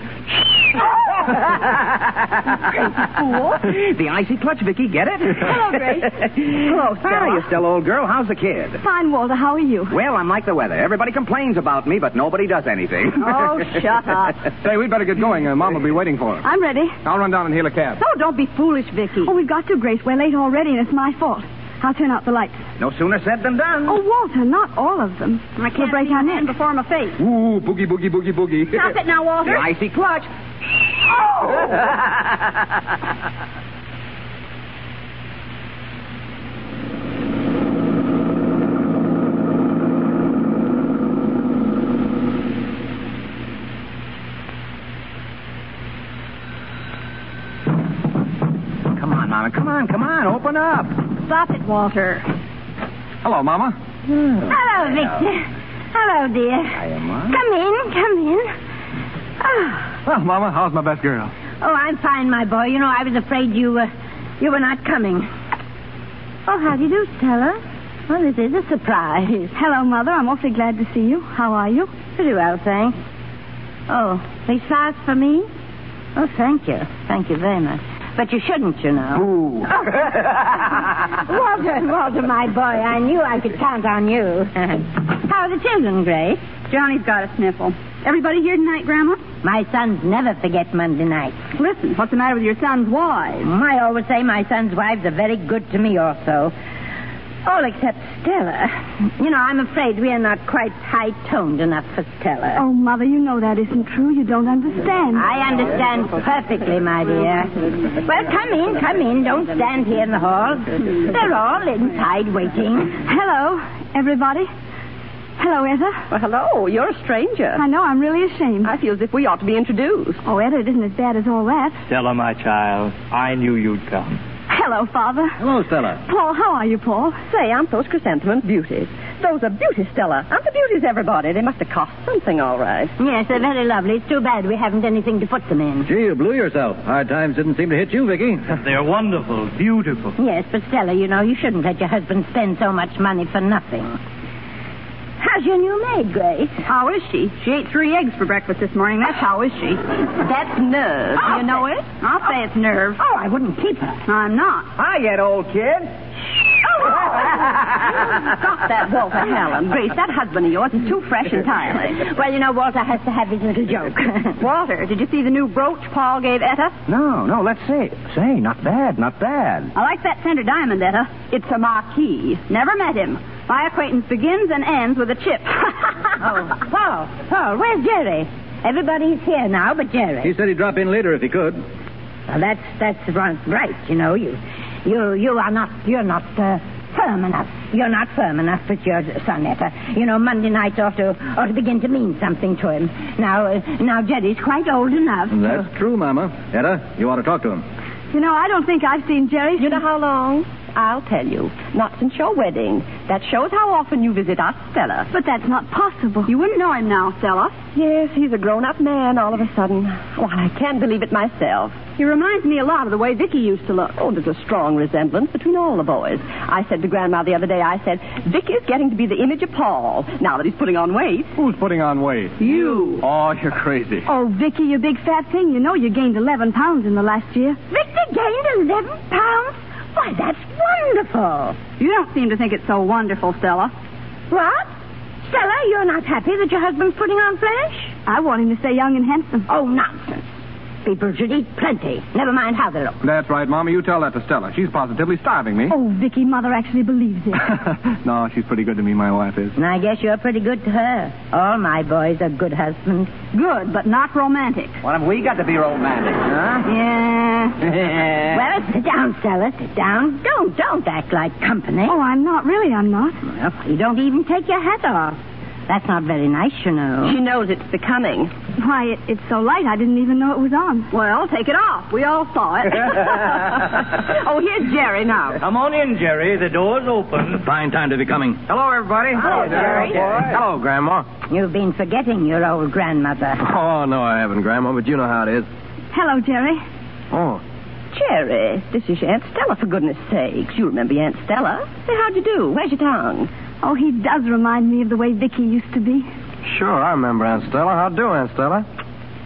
Fool. The icy clutch, Vicky. Get it? Hello, Grace. Hello, Stella. Hiya, Stella, old girl. How's the kid? Fine, Walter. How are you? Well, I'm like the weather. Everybody complains about me, but nobody does anything. Oh, shut up. Say, we'd better get going. Mom will be waiting for us. I'm ready. I'll run down and hail a cab. Oh, don't be foolish, Vicky. Oh, we've got to, Grace. We're late already, and it's my fault. I'll turn out the lights. No sooner said than done. Oh, Walter, not all of them. I can't break see our my neck before my face. Ooh, boogie, boogie, boogie, boogie. Stop it now, Walter. The icy clutch. Oh! Come on, open up. Stop it, Walter. Hello, Mama. Hello, Victor. Hello, dear. Hiya, Ma. Come in. Oh. Well, Mama, how's my best girl? Oh, I'm fine, my boy. You know, I was afraid you were not coming. Oh, how do you do, Stella? Well, this is a surprise. Hello, Mother. I'm awfully glad to see you. How are you? Pretty well, thanks. Oh, these flowers for me? Oh, thank you. Thank you very much. But you shouldn't, you know. Ooh. Walter, my boy, I knew I could count on you. How are the children, Grace? Johnny's got a sniffle. Everybody here tonight, Grandma? My sons never forget Monday night. Listen, what's the matter with your son's wives? I always say my sons' wives are very good to me also. All except Stella. You know, I'm afraid we are not quite high-toned enough for Stella. Oh, Mother, you know that isn't true. You don't understand. I understand perfectly, my dear. Well, come in. Don't stand here in the hall. They're all inside waiting. Hello, everybody. Hello, Etta. Well, hello. You're a stranger. I know. I'm really ashamed. I feel as if we ought to be introduced. Oh, Etta, it isn't as bad as all that. Stella, my child, I knew you'd come. Hello, Father. Hello, Stella. Paul, how are you, Paul? Say, aren't those chrysanthemum beauties? Those are beauties, Stella. Aren't the beauties, everybody? They must have cost something, all right. Yes, they're very lovely. It's too bad we haven't anything to put them in. Gee, you blew yourself. Hard times didn't seem to hit you, Vicky. They're wonderful, beautiful. Yes, but Stella, you know, you shouldn't let your husband spend so much money for nothing. How's your new maid, Grace? How is she? She ate 3 eggs for breakfast this morning. That's how is she. That's nerve. Do you know it? I'll say it's nerve. Oh, I wouldn't keep her. I'm not. Hi, yet, old kid. Stop that, Walter Hallam. Grace, that husband of yours is too fresh entirely. Well, you know, Walter has to have his little joke. Walter, did you see the new brooch Paul gave Etta? No, let's see. Say, not bad. I like that center diamond, Etta. It's a marquis. Never met him. My acquaintance begins and ends with a chip. Oh, Paul, where's Jerry? Everybody's here now but Jerry. He said he'd drop in later if he could. Well, that's right. You know, you're not firm enough. You're not firm enough with your son, Etta. You know, Monday nights ought to begin to mean something to him. Now Jerry's quite old enough. That's true, Mama. Etta, you ought to talk to him. You know, I don't think I've seen Jerry. You know how long? I'll tell you. Not since your wedding. That shows how often you visit us, Stella. But that's not possible. You wouldn't know him now, Stella. Yes, he's a grown-up man all of a sudden. Well, I can't believe it myself. He reminds me a lot of the way Vicky used to look. Oh, there's a strong resemblance between all the boys. I said to Grandma the other day, Vicky's getting to be the image of Paul, now that he's putting on weight. Who's putting on weight? You. Oh, you're crazy. Oh, Vicky, you big fat thing. You know you gained 11 pounds in the last year. Victor gained 11 pounds? Why, that's wonderful. You don't seem to think it's so wonderful, Stella. What? Stella, you're not happy that your husband's putting on flesh? I want him to stay young and handsome. Oh, nonsense. People should eat plenty. Never mind how they look. That's right, Mama. You tell that to Stella. She's positively starving me. Oh, Vicky, Mother actually believes it. No, she's pretty good to me, my wife is. And I guess you're pretty good to her. All my boys are good husbands. Good, but not romantic. What have we got to be romantic, huh? Yeah. Well, sit down, Stella. Sit down. Don't act like company. Oh, I'm not. Really, I'm not. Well, you don't even take your hat off. That's not very nice, you know. She knows it's becoming. Why, it's so light I didn't even know it was on. Well, take it off. We all saw it. Oh, here's Jerry now. Come on in, Jerry. The door's open. Fine time to be coming. Hello, everybody. Hello, Jerry. Hello, Grandma. You've been forgetting your old grandmother. Oh, no, I haven't, Grandma, but you know how it is. Hello, Jerry. Oh. Jerry, this is your Aunt Stella, for goodness sakes. You remember your Aunt Stella. Say, how'd you do? Where's your tongue? Oh, he does remind me of the way Vicky used to be. Sure, I remember Aunt Stella. How'd do, Aunt Stella?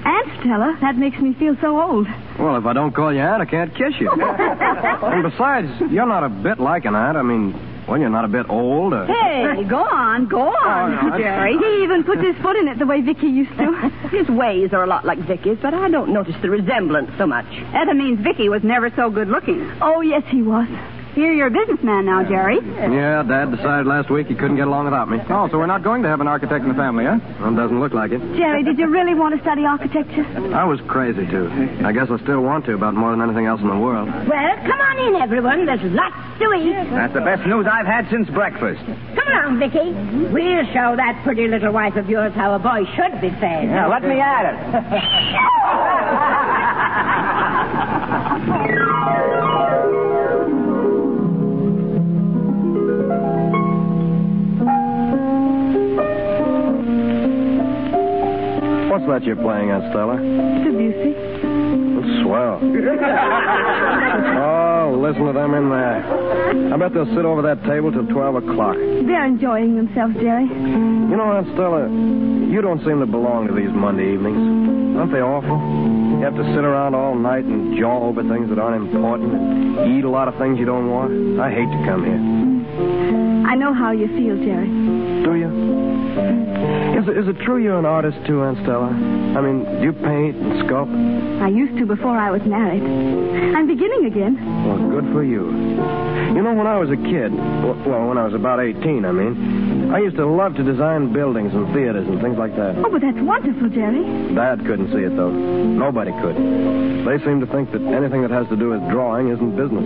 Aunt Stella? That makes me feel so old. Well, if I don't call you Aunt, I can't kiss you. And besides, you're not a bit like an aunt. I mean, well, you're not a bit old. Hey, go on, no, Jerry. He even puts his foot in it the way Vicky used to. His ways are a lot like Vicky's, but I don't notice the resemblance so much. Etta means Vicky was never so good looking. Oh, yes, he was. You're a businessman now, Jerry. Yeah, Dad decided last week he couldn't get along without me. Oh, so we're not going to have an architect in the family, huh? Well, it doesn't look like it. Jerry, did you really want to study architecture? I was crazy to. I guess I still want to about more than anything else in the world. Well, come on in, everyone. There's lots to eat. That's the best news I've had since breakfast. Come along, Vicky. We'll show that pretty little wife of yours how a boy should be fed. Yeah, let me at it. What's that you're playing, Aunt Stella? Debussy. Swell. Oh, listen to them in there. I bet they'll sit over that table till 12 o'clock. They're enjoying themselves, Jerry. You know, Aunt Stella, you don't seem to belong to these Monday evenings. Aren't they awful? You have to sit around all night and jaw over things that aren't important and eat a lot of things you don't want. I hate to come here. I know how you feel, Jerry. Do you? Is it true you're an artist, too, Aunt Stella? I mean, do you paint and sculpt? I used to before I was married. I'm beginning again. Well, good for you. You know, when I was a kid, well, when I was about 18, I used to love to design buildings and theaters and things like that. Oh, but that's wonderful, Jerry. Dad couldn't see it, though. Nobody could. They seem to think that anything that has to do with drawing isn't business.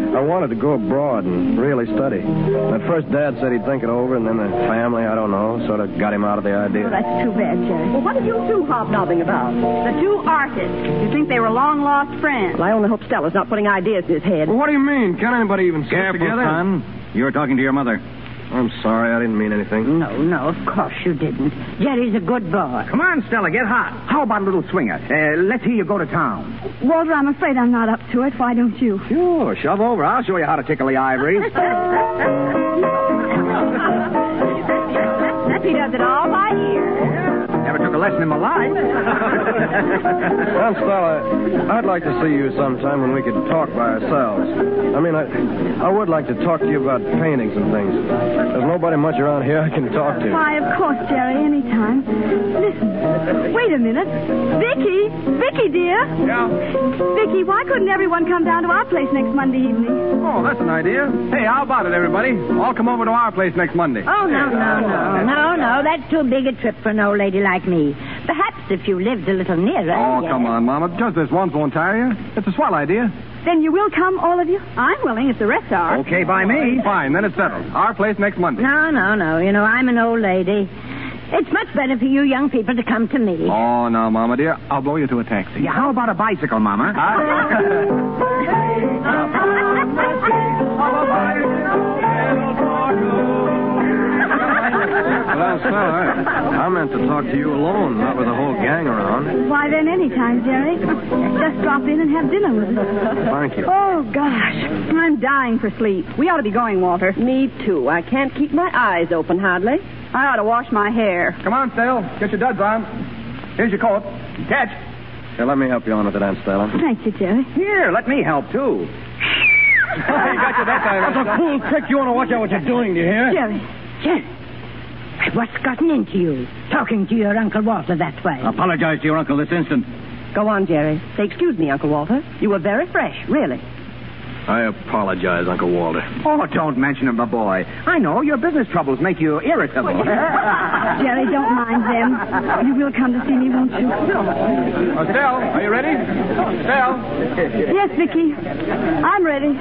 I wanted to go abroad and really study. At first, Dad said he'd think it over, and then the family, I don't know, sort of got him out of the idea. Oh, that's too bad, Jerry. Well, what are you two hobnobbing about? The two artists. You think they were long-lost friends? Well, I only hope Stella's not putting ideas in his head. Well, what do you mean? Can't anybody even sit Careful, together? son. You're talking to your mother. I'm sorry, I didn't mean anything. No, of course you didn't. Jerry's a good boy. Come on, Stella, get hot. How about a little swinger? Let's hear you go to town. Walter, I'm afraid I'm not up to it. Why don't you? Sure, shove over. I'll show you how to tickle the ivories. He does it all by ear. Never took a lesson in my life. Aunt Stella, I'd like to see you sometime when we could talk by ourselves. I mean, I would like to talk to you about paintings and things. There's nobody much around here I can talk to. Why, of course, Jerry, anytime. Listen, wait a minute. Vicky, dear. Yeah? Vicky, why couldn't everyone come down to our place next Monday evening? Oh, that's an idea. Hey, how about it, everybody? All come over to our place next Monday. Oh, no. That's too big a trip for an old lady like me. Perhaps if you lived a little nearer. Oh, yes. come on, Mama. Just this once won't tire you. It's a swell idea. Then you will come, all of you? I'm willing if the rest are. Okay by me. Fine, then it's settled. Our place next Monday. No. You know, I'm an old lady. It's much better for you young people to come to me. Oh, no, Mama, dear. I'll blow you to a taxi. Yeah, how about a bicycle, Mama? Well, Aunt Stella, I meant to talk to you alone, not with a whole gang around. Why, then, anytime, Jerry. Just drop in and have dinner with us. Thank you. Oh, gosh. I'm dying for sleep. We ought to be going, Walter. Me, too. I can't keep my eyes open, hardly. I ought to wash my hair. Come on, Stell. Get your duds on. Here's your coat. Catch. Here, let me help you on with it, Aunt Stella. Thank you, Jerry. Here, let me help, too. You got you that time. That's a cool trick. You want to watch out what you're doing, do you hear? Jerry. What's gotten into you? Talking to your Uncle Walter that way. Apologize to your uncle this instant. Go on, Jerry. Say, excuse me, Uncle Walter. You were very fresh, really. I apologize, Uncle Walter. Oh, don't mention it, my boy. I know your business troubles make you irritable. Jerry, don't mind them. You will come to see me, won't you? Stell, are you ready? Stell. Yes, Vicky. I'm ready.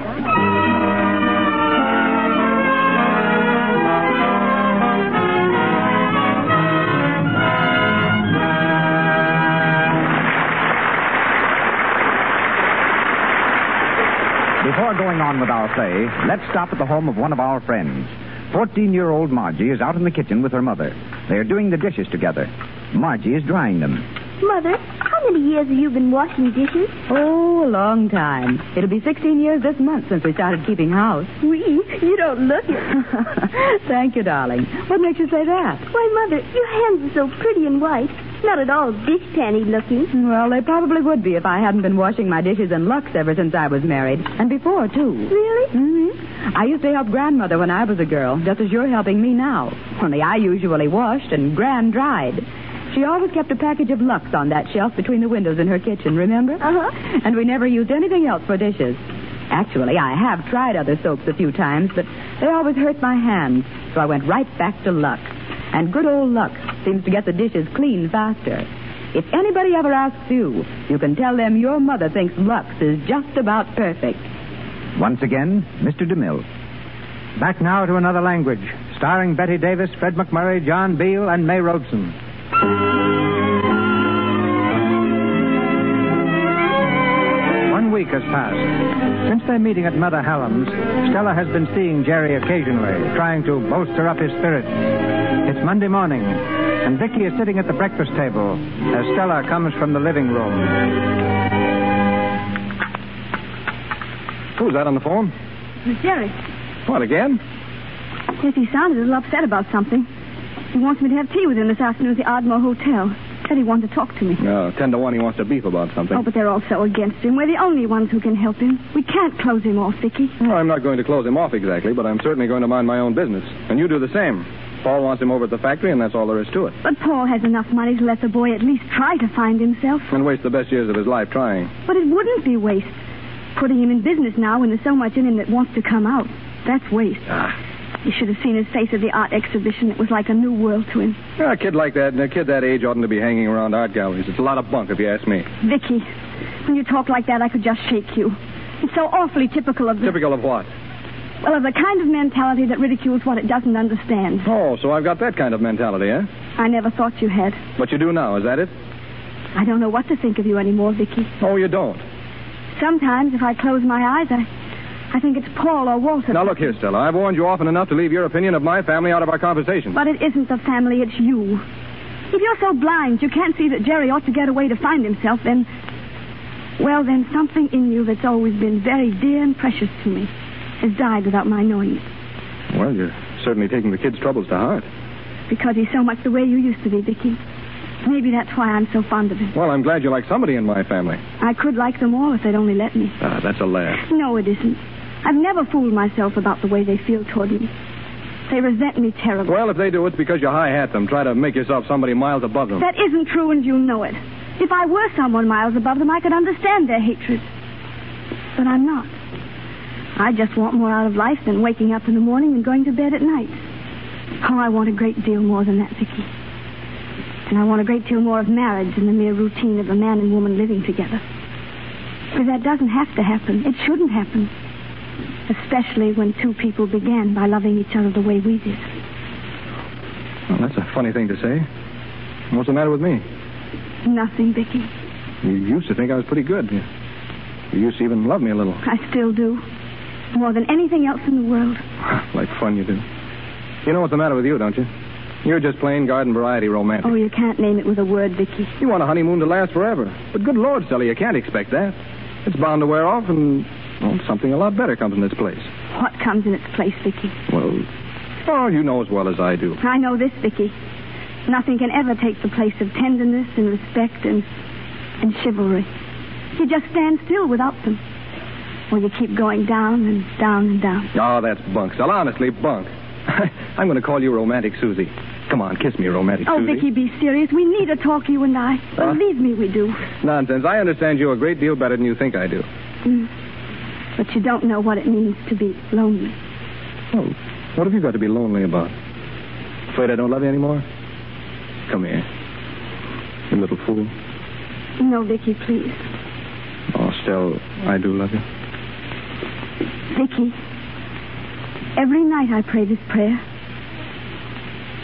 Before going on with our play, let's stop at the home of one of our friends. 14-year-old Margie is out in the kitchen with her mother. They are doing the dishes together. Margie is drying them. Mother, how many years have you been washing dishes? Oh, a long time. It'll be 16 years this month since we started keeping house. You don't look it. Thank you, darling. What makes you say that? Why, Mother, your hands are so pretty and white. Not at all dishpanny looking. Well, they probably would be if I hadn't been washing my dishes in Lux ever since I was married. And before, too. Really? Mm-hmm. I used to help Grandmother when I was a girl, just as you're helping me now. Only I usually washed and Gran dried. She always kept a package of Lux on that shelf between the windows in her kitchen, remember? Uh-huh. And we never used anything else for dishes. Actually, I have tried other soaps a few times, but they always hurt my hands, so I went right back to Lux. And good old Lux seems to get the dishes clean faster. If anybody ever asks you, you can tell them your mother thinks Lux is just about perfect. Once again, Mr. DeMille. Back now to another language, starring Betty Davis, Fred McMurray, John Beale, and May Robeson. 1 week has passed. Since their meeting at Mother Hallam's, Stella has been seeing Jerry occasionally, trying to bolster up his spirits. It's Monday morning, and Vicky is sitting at the breakfast table as Stella comes from the living room. Who's that on the phone? It's Jerry. What, again? Yes, he sounded a little upset about something. He wants me to have tea with him this afternoon at the Ardmore Hotel. Said he wanted to talk to me. No, 10 to 1 he wants to beef about something. Oh, but they're all so against him. We're the only ones who can help him. We can't close him off, Vicky. Well, I'm not going to close him off exactly, but I'm certainly going to mind my own business. And you do the same. Paul wants him over at the factory, and that's all there is to it. But Paul has enough money to let the boy at least try to find himself. And waste the best years of his life trying. But it wouldn't be waste. Putting him in business now when there's so much in him that wants to come out. That's waste. You should have seen his face at the art exhibition. It was like a new world to him. A kid like that, and a kid that age oughtn't to be hanging around art galleries. It's a lot of bunk, if you ask me. Vicky, when you talk like that, I could just shake you. It's so awfully typical of... Typical of what? Well, of the kind of mentality that ridicules what it doesn't understand. Oh, so I've got that kind of mentality, eh? I never thought you had. But you do now, is that it? I don't know what to think of you anymore, Vicky. Oh, you don't? Sometimes, if I close my eyes, I think it's Paul or Walter. Now, look here, Stella. I've warned you often enough to leave your opinion of my family out of our conversation. But it isn't the family, it's you. If you're so blind you can't see that Jerry ought to get away to find himself, then... Well, then something in you that's always been very dear and precious to me has died without my knowing it. Well, you're certainly taking the kid's troubles to heart. Because he's so much the way you used to be, Vicky. Maybe that's why I'm so fond of him. Well, I'm glad you like somebody in my family. I could like them all if they'd only let me. Ah, that's a laugh. No, it isn't. I've never fooled myself about the way they feel toward me. They resent me terribly. Well, if they do, it's because you high-hat them. Try to make yourself somebody miles above them. That isn't true, and you know it. If I were someone miles above them, I could understand their hatred. But I'm not. I just want more out of life than waking up in the morning and going to bed at night. Oh, I want a great deal more than that, Vicky. And I want a great deal more of marriage than the mere routine of a man and woman living together. Because that doesn't have to happen. It shouldn't happen. Especially when two people began by loving each other the way we did. Well, that's a funny thing to say. What's the matter with me? Nothing, Vicky. You used to think I was pretty good. You used to even love me a little. I still do. More than anything else in the world. Like fun you do. You know what's the matter with you, don't you? You're just plain garden variety romantic. Oh, you can't name it with a word, Vicky. You want a honeymoon to last forever. But good Lord, Stella, you can't expect that. It's bound to wear off, and well, something a lot better comes in its place. What comes in its place, Vicky? Well, you know as well as I do. I know this, Vicky. Nothing can ever take the place of tenderness and respect and chivalry. You just stand still without them. Or you keep going down and down and down. Oh, that's bunk, Stella. Honestly, bunk. I'm going to call you Romantic Susie. Come on, kiss me, Romantic Susie. Oh, Vicky, be serious. We need a talk, you and I. Believe me, we do. Nonsense. I understand you a great deal better than you think I do. But you don't know what it means to be lonely. Oh, what have you got to be lonely about? Afraid I don't love you anymore? Come here. You little fool. No, Vicky, please. Oh, Stella, I do love you. Vicky, every night I pray this prayer.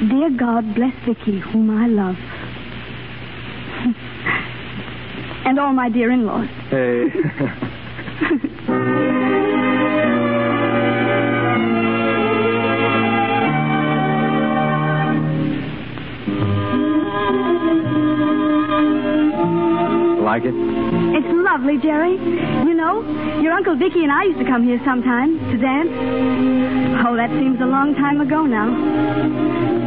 Dear God, bless Vicky, whom I love. And all my dear in-laws. Hey. Like it? It's lovely, Jerry. You know, your Uncle Vicky and I used to come here sometimes to dance. Oh, that seems a long time ago now.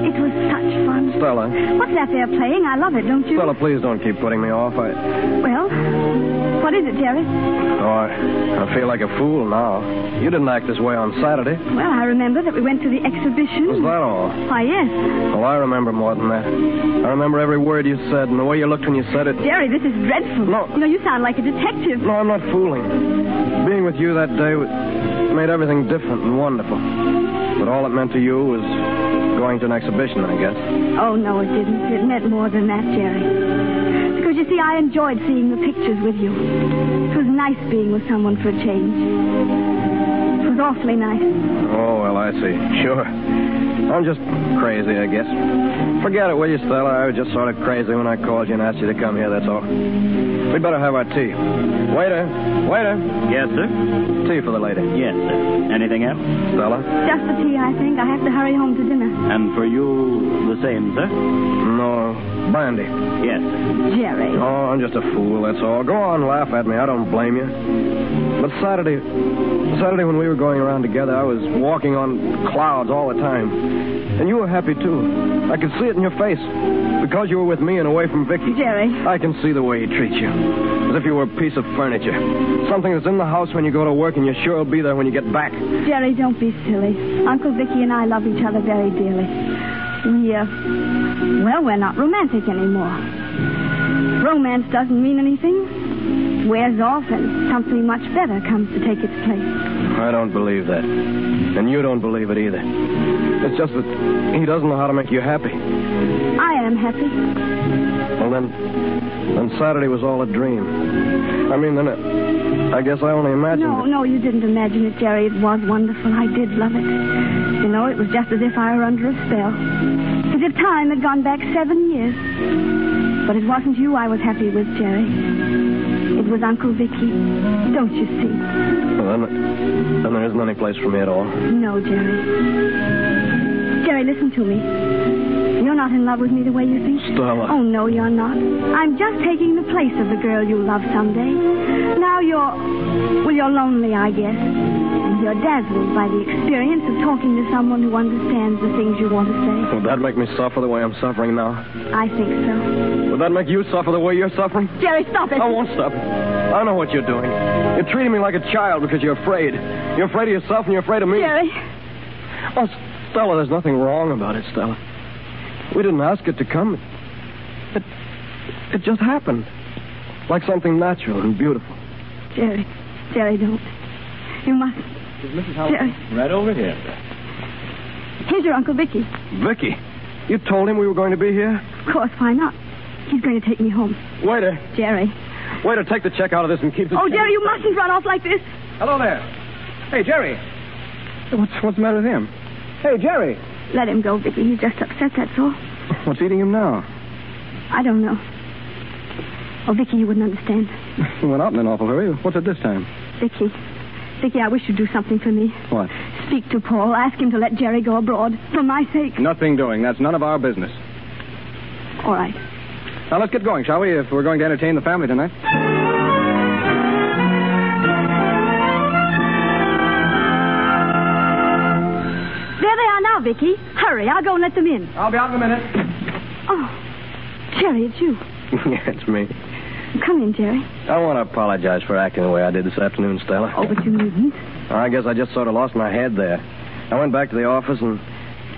It was such fun. Stella. What's that they're playing? I love it, don't you? Stella, please don't keep putting me off. Well, what is it, Jerry? Oh, I feel like a fool now. You didn't act this way on Saturday. Well, I remember that we went to the exhibition. Was that all? Why, yes. Oh, I remember more than that. I remember every word you said and the way you looked when you said it. Jerry, this is dreadful. No. You know, you sound like a detective. No, I'm not fooling. Being with you that day made everything different and wonderful. But all it meant to you was going to an exhibition, I guess. Oh, no, it didn't. It meant more than that, Jerry. Because, you see, I enjoyed seeing the pictures with you. It was nice being with someone for a change. It was awfully nice. Oh, well, I see. Sure. I'm just crazy, I guess. Forget it, will you, Stella? I was just sort of crazy when I called you and asked you to come here, that's all. We better have our tea. Waiter. Yes, sir? Tea for the lady. Yes, sir. Anything else? Stella? Just the tea, I think. I have to hurry home to dinner. And for you, the same, sir? No, brandy. Yes, sir. Jerry. Oh, I'm just a fool, that's all. Go on, laugh at me. I don't blame you. But Saturday when we were going around together, I was walking on clouds all the time. And you were happy, too. I could see it in your face. Because you were with me and away from Vicky. Jerry. I can see the way he treats you. As if you were a piece of furniture. Something that's in the house when you go to work and you're sure it'll be there when you get back. Jerry, don't be silly. Uncle Vicky and I love each other very dearly. We're not romantic anymore. Romance doesn't mean anything. Wears off and something much better comes to take its place. I don't believe that. And you don't believe it either. It's just that he doesn't know how to make you happy. I am happy. Well, then Saturday was all a dream. I mean, then I guess I only imagined it. No, you didn't imagine it, Jerry. It was wonderful. I did love it. You know, it was just as if I were under a spell. As if time had gone back 7 years. But it wasn't you I was happy with, Jerry. It was Uncle Vicky. Don't you see? Well, then there isn't any place for me at all. No, Jerry. Jerry, listen to me. You're not in love with me the way you think. Stella. Oh, no, you're not. I'm just taking the place of the girl you'll love someday. Now you're lonely, I guess. And you're dazzled by the experience of talking to someone who understands the things you want to say. Would that make me suffer the way I'm suffering now? I think so. Would that make you suffer the way you're suffering? Jerry, stop it. I won't stop it. I know what you're doing. You're treating me like a child because you're afraid. You're afraid of yourself and you're afraid of me. Jerry. Oh, Stella, there's nothing wrong about it, Stella. We didn't ask it to come. It just happened. Like something natural and beautiful. Jerry, don't. You must. Is Mrs. Howard? Jerry. Right over here. Here's your Uncle Vicky. Vicky? You told him we were going to be here? Of course, why not? He's going to take me home. Waiter. Jerry. Waiter, take the check out of this and keep the... Oh, Jerry, you mustn't run off like this. Hello there. Hey, Jerry. What's the matter with him? Hey, Jerry. Let him go, Vicky. He's just upset, that's all. What's eating him now? I don't know. Oh, Vicky, you wouldn't understand. He went out in an awful hurry. What's it this time? Vicky, I wish you'd do something for me. What? Speak to Paul. Ask him to let Jerry go abroad. For my sake. Nothing doing. That's none of our business. All right. Now, let's get going, shall we, if we're going to entertain the family tonight? There they are now, Vicky. Hurry, I'll go and let them in. I'll be out in a minute. Oh, Jerry, it's you. Yeah, it's me. Come in, Jerry. I want to apologize for acting the way I did this afternoon, Stella. Oh, but you needn't. I guess I just sort of lost my head there. I went back to the office, and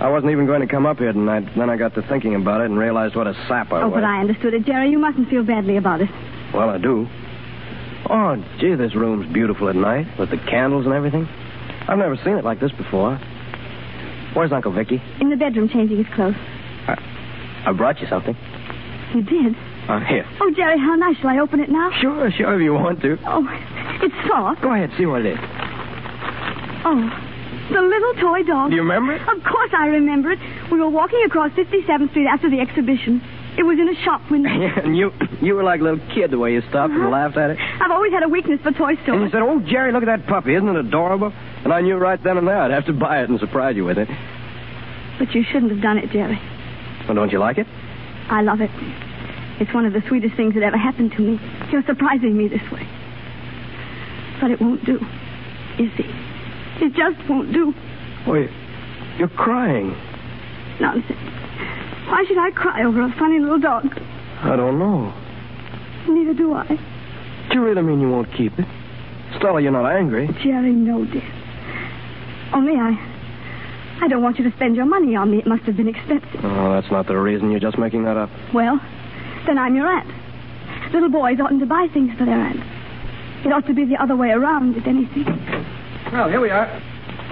I wasn't even going to come up here tonight. Then I got to thinking about it and realized what a sap I was. Oh, but I understood it, Jerry. You mustn't feel badly about it. Well, I do. Oh, gee, this room's beautiful at night, with the candles and everything. I've never seen it like this before. Where's Uncle Vicky? In the bedroom changing his clothes. I brought you something. You did? Here. Oh, Jerry, how nice. Shall I open it now? Sure, if you want to. Oh, it's soft. Go ahead, see what it is. Oh, the little toy dog. Do you remember it? Of course I remember it. We were walking across 57th Street after the exhibition. It was in a shop window. Yeah, and you were like a little kid the way you stopped and laughed at it. I've always had a weakness for toy stores. And you said, oh, Jerry, look at that puppy. Isn't it adorable? And I knew right then and there I'd have to buy it and surprise you with it. But you shouldn't have done it, Jerry. Well, don't you like it? I love it. It's one of the sweetest things that ever happened to me. You're surprising me this way. But it won't do, you see. It just won't do. Wait, you're crying. Nonsense. Why should I cry over a funny little dog? I don't know. Neither do I. Do you really mean you won't keep it? Stella, you're not angry. Jerry, no, dear. Only I don't want you to spend your money on me. It must have been expensive. Oh, that's not the reason. You're just making that up. Well, then I'm your aunt. Little boys oughtn't to buy things for their aunts. It ought to be the other way around, if anything. Well, here we are.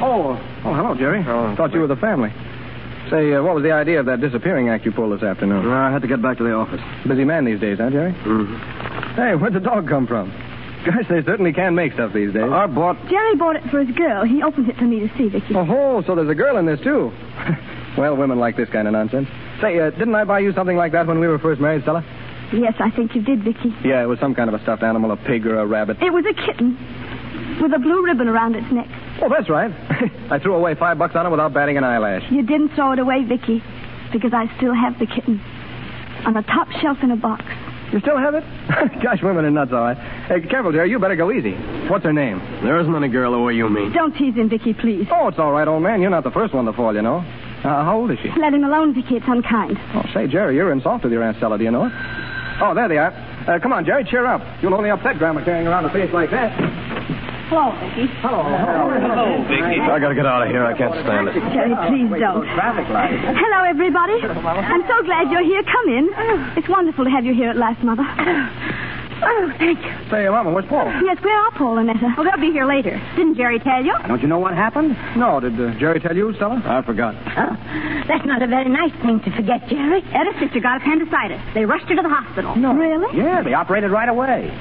Oh, hello, Jerry. Thought you were the family. Say, what was the idea of that disappearing act you pulled this afternoon? I had to get back to the office. Busy man these days, huh, Jerry? Mm-hmm. Hey, where'd the dog come from? Gosh, they certainly can make stuff these days. Jerry bought it for his girl. He opened it for me to see, Vicky. Oh, so there's a girl in this, too. Well, women like this kind of nonsense. Say, didn't I buy you something like that when we were first married, Stella? Yes, I think you did, Vicky. Yeah, it was some kind of a stuffed animal, a pig or a rabbit. It was a kitten with a blue ribbon around its neck. Oh, that's right. I threw away $5 on it without batting an eyelash. You didn't throw it away, Vicky, because I still have the kitten on the top shelf in a box. You still have it? Gosh, women are nuts, all right. Hey, careful, Jerry. You better go easy. What's her name? There isn't any girl the way you mean. Don't tease him, Vicky, please. Oh, it's all right, old man. You're not the first one to fall, you know. How old is she? Let him alone, Vicky. It's unkind. Oh, say, Jerry, you're in soft with your Aunt Stella. Do you know it? Oh, there they are. Come on, Jerry, cheer up. You'll only upset Grandma carrying around a face like that. Hello, Vicky. Hello, Vicky. I gotta get out of here. I can't stand it. Jerry, please don't. Hello, everybody. I'm so glad you're here. Come in. It's wonderful to have you here at last, Mother. Oh, thank you. Say, Mama, where's Paul? Yes, where are Paul and Etta? Well, they'll be here later. Didn't Jerry tell you? Don't you know what happened? No. Did Jerry tell you, Stella? I forgot. Oh, that's not a very nice thing to forget, Jerry. Etta's sister got appendicitis. They rushed her to the hospital. No. Really? Yeah, they operated right away.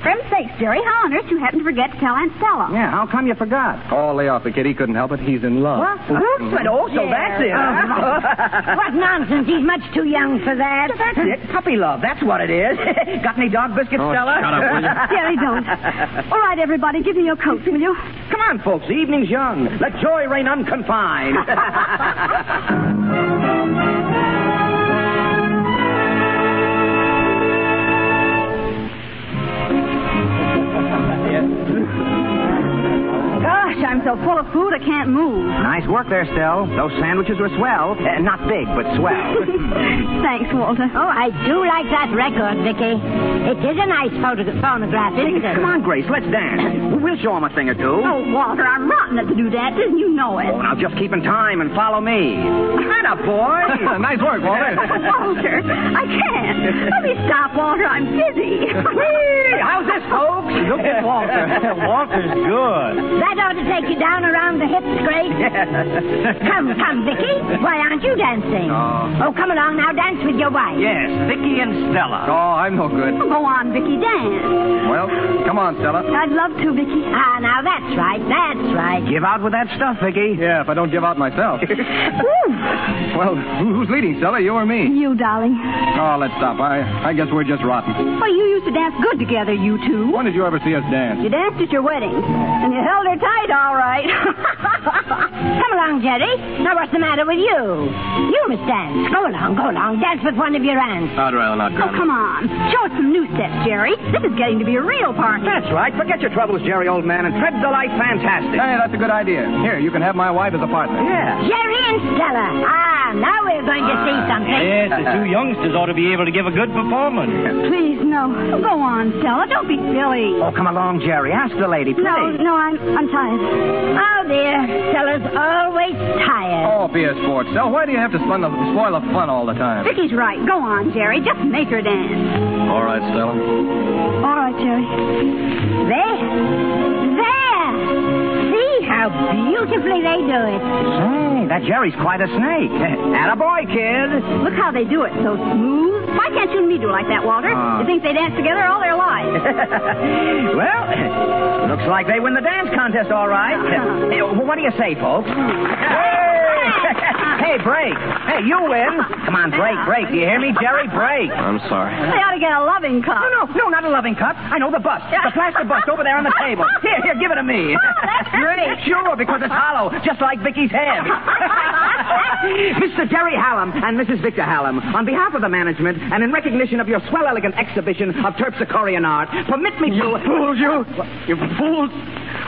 For heaven's sakes, Jerry, how on earth you happened to forget to tell Aunt Stella? Yeah, how come you forgot? Oh, lay off the kid. He couldn't help it. He's in love. What? So that's it. What nonsense. He's much too young for that. That's it. Puppy love. That's what it is. Got any dog biscuits, Stella? Shut up, will you? Jerry, don't. All right, everybody, give me your coats, will you? Come on, folks. The evening's young. Let joy reign unconfined. Gosh, I'm so full of food I can't move. Nice work there, Stell. Those sandwiches were swell. Not big, but swell. Thanks, Walter. Oh, I do like that record, Vicky. It is a nice phonograph, isn't it? Come on, Grace, let's dance. We'll show 'em a thing or two. Oh, Walter, I'm rotten at to do that. Didn't you know it? Oh, now just keep in time and follow me. Atta boy. Nice work, Walter. Walter, I can't. Let me stop, Walter. I'm busy. Whee! How's this, folks? Look at Walter. Walter's good. That ought to take you down around the hips, Grace. Come, Vicky. Why aren't you dancing? Oh, come along now. Dance with your wife. Yes, Vicky and Stella. Oh, I'm no good. Go on, Vicky, dance. Well, come on, Stella. I'd love to, Vicky. Ah, now that's right. Give out with that stuff, Vicky. Yeah, if I don't give out myself. Well, who's leading, Stella? You or me? You, darling. Oh, let's stop. I guess we're just rotten. Well, you used to dance good together, you two. When did you ever see us dance? You danced at your wedding, and you held her tight, all right. Come along, Jerry. Now, what's the matter with you? You must dance. Go along. Dance with one of your aunts. I'd rather not, Oh, Grandma. come on. Show us some new steps, Jerry. This is getting to be a real party. That's right. Forget your troubles, Jerry, old man, and tread the life fantastic. Hey, that's a good idea. Here, you can have my wife as a partner. Yeah. Jerry and Stella. Ah, now we're going to see something. Yes, the two youngsters ought to be able to give a good performance. Please, no. Go on, Stella. Don't be silly. Oh, come along, Jerry. Ask the lady, please. No, I'm tired. Oh, dear. Stella's always tired. Oh, be a sport. Stella, why do you have to spoil the fun all the time? Vicky's right. Go on, Jerry. Just make her dance. All right, Stella. All right, Jerry. There. See how beautifully they do it. Say, that Jerry's quite a snake. Attaboy, kid. Look how they do it. So smooth. Why can't you and me do like that, Walter? You think they dance together all their lives? Well, looks like they win the dance contest, all right. What do you say, folks? Hey, break. Hey, you win. Come on, break. Do you hear me, Jerry? Break. I'm sorry. They ought to get a loving cup. No, not a loving cup. I know the bust. The plaster bust over there on the table. Here, give it to me. That's great. Sure, because it's hollow, just like Vicky's head. Mr. Jerry Hallam and Mrs. Victor Hallam, on behalf of the management and in recognition of your swell elegant exhibition of terpsichorean art, permit me to... You fools, you! You fools!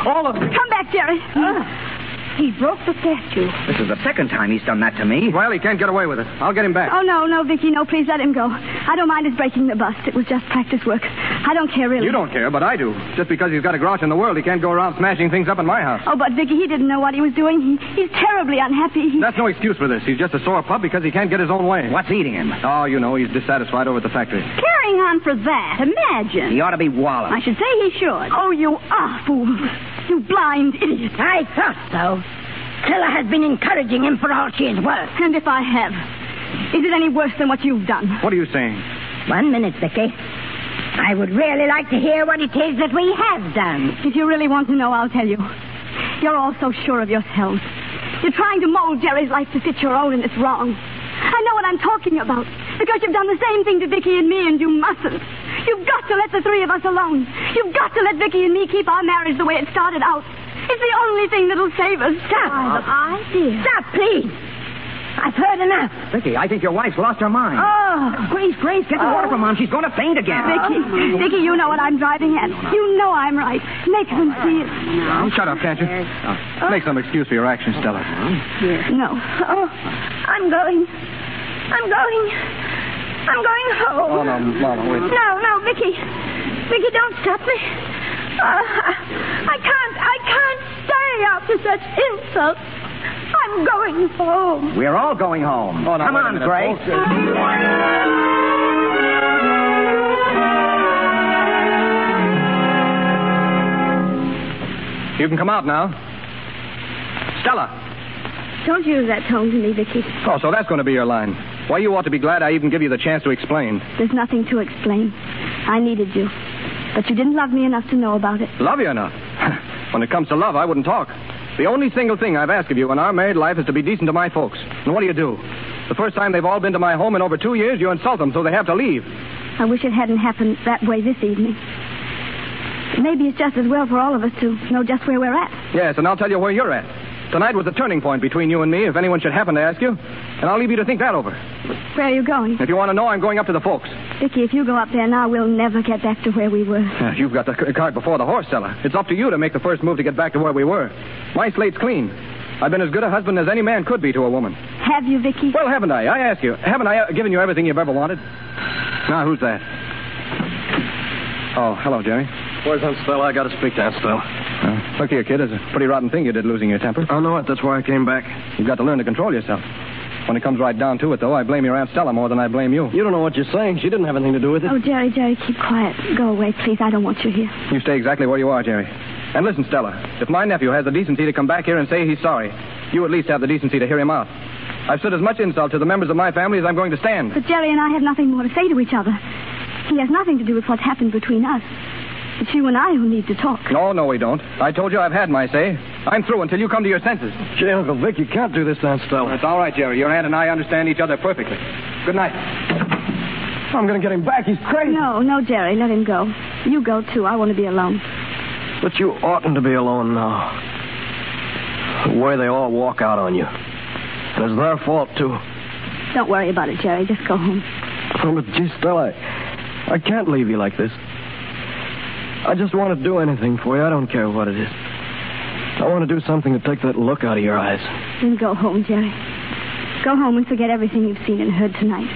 All of you! Come back, Jerry. He broke the statue. This is the second time he's done that to me. Well, he can't get away with it. I'll get him back. Oh, no, Vicky, no, please let him go. I don't mind his breaking the bust. It was just practice work. I don't care, really. You don't care, but I do. Just because he's got a grouch in the world, he can't go around smashing things up in my house. Oh, but Vicky, he didn't know what he was doing. He's terribly unhappy. That's no excuse for this. He's just a sore pup because he can't get his own way. What's eating him? Oh, you know, he's dissatisfied over at the factory. Carrying on for that. Imagine. He ought to be walloped. I should say he should. Oh, you are fools. You blind idiot. I thought so. Stella has been encouraging him for all she is worth. And if I have, is it any worse than what you've done? What are you saying? 1 minute, Vicky. I would really like to hear what it is that we have done. If you really want to know, I'll tell you. You're all so sure of yourselves. You're trying to mold Jerry's life to fit your own, and it's wrong. I know what I'm talking about, because you've done the same thing to Vicky and me, and you mustn't. You've got to let the three of us alone. You've got to let Vicky and me keep our marriage the way it started out. It's the only thing that'll save us. Stop. Idea. Stop, please. I've heard enough. Vicky, I think your wife's lost her mind. Oh, Grace, get the water for Mom. She's going to faint again. Vicky, you know what I'm driving at. You know I'm right. Make them see it. Oh, shut up, can't you? Make some excuse for your actions, Stella. No. Oh, I'm going home. Oh, no, Mama, wait. No, Vicky. Vicky, don't stop me. I can't stay after such insults. I'm going home. We're all going home. Oh, no, come wait a on, minute, Grace. You can come out now. Stella. Don't use that tone to me, Vicky. Oh, so that's going to be your line. Why, you ought to be glad I even give you the chance to explain. There's nothing to explain. I needed you. But you didn't love me enough to know about it. Love you enough? When it comes to love, I wouldn't talk. The only single thing I've asked of you in our married life is to be decent to my folks. And what do? The first time they've all been to my home in over 2 years, you insult them so they have to leave. I wish it hadn't happened that way this evening. Maybe it's just as well for all of us to know just where we're at. Yes, and I'll tell you where you're at. Tonight was the turning point between you and me, if anyone should happen to ask you. And I'll leave you to think that over. Where are you going? If you want to know, I'm going up to the folks. Vicky, if you go up there now, we'll never get back to where we were. You've got the cart before the horse, Stella. It's up to you to make the first move to get back to where we were. My slate's clean. I've been as good a husband as any man could be to a woman. Have you, Vicky? Well, haven't I? I ask you. Haven't I given you everything you've ever wanted? Now, who's that? Oh, hello, Jerry. Where's Aunt Stella? I got to speak to Aunt Stella. Look here, kid. It's a pretty rotten thing you did, losing your temper. I know it. That's why I came back. You've got to learn to control yourself. When it comes right down to it, though, I blame your Aunt Stella more than I blame you. You don't know what you're saying. She didn't have anything to do with it. Oh, Jerry, keep quiet. Go away, please. I don't want you here. You stay exactly where you are, Jerry. And listen, Stella, if my nephew has the decency to come back here and say he's sorry, you at least have the decency to hear him out. I've stood as much insult to the members of my family as I'm going to stand. But Jerry and I have nothing more to say to each other. He has nothing to do with what's happened between us. It's you and I who need to talk. No, we don't. I told you I've had my say. I'm through until you come to your senses. Gee, Uncle Vic, you can't do this to Aunt Stella. That's all right, Jerry. Your aunt and I understand each other perfectly. Good night. I'm going to get him back. He's crazy. No, Jerry, let him go. You go, too. I want to be alone. But you oughtn't to be alone now. The way they all walk out on you. And it's their fault, too. Don't worry about it, Jerry. Just go home. Oh, but gee, Stella, I can't leave you like this. I just want to do anything for you. I don't care what it is. I want to do something to take that look out of your eyes. Then go home, Jerry. Go home and forget everything you've seen and heard tonight.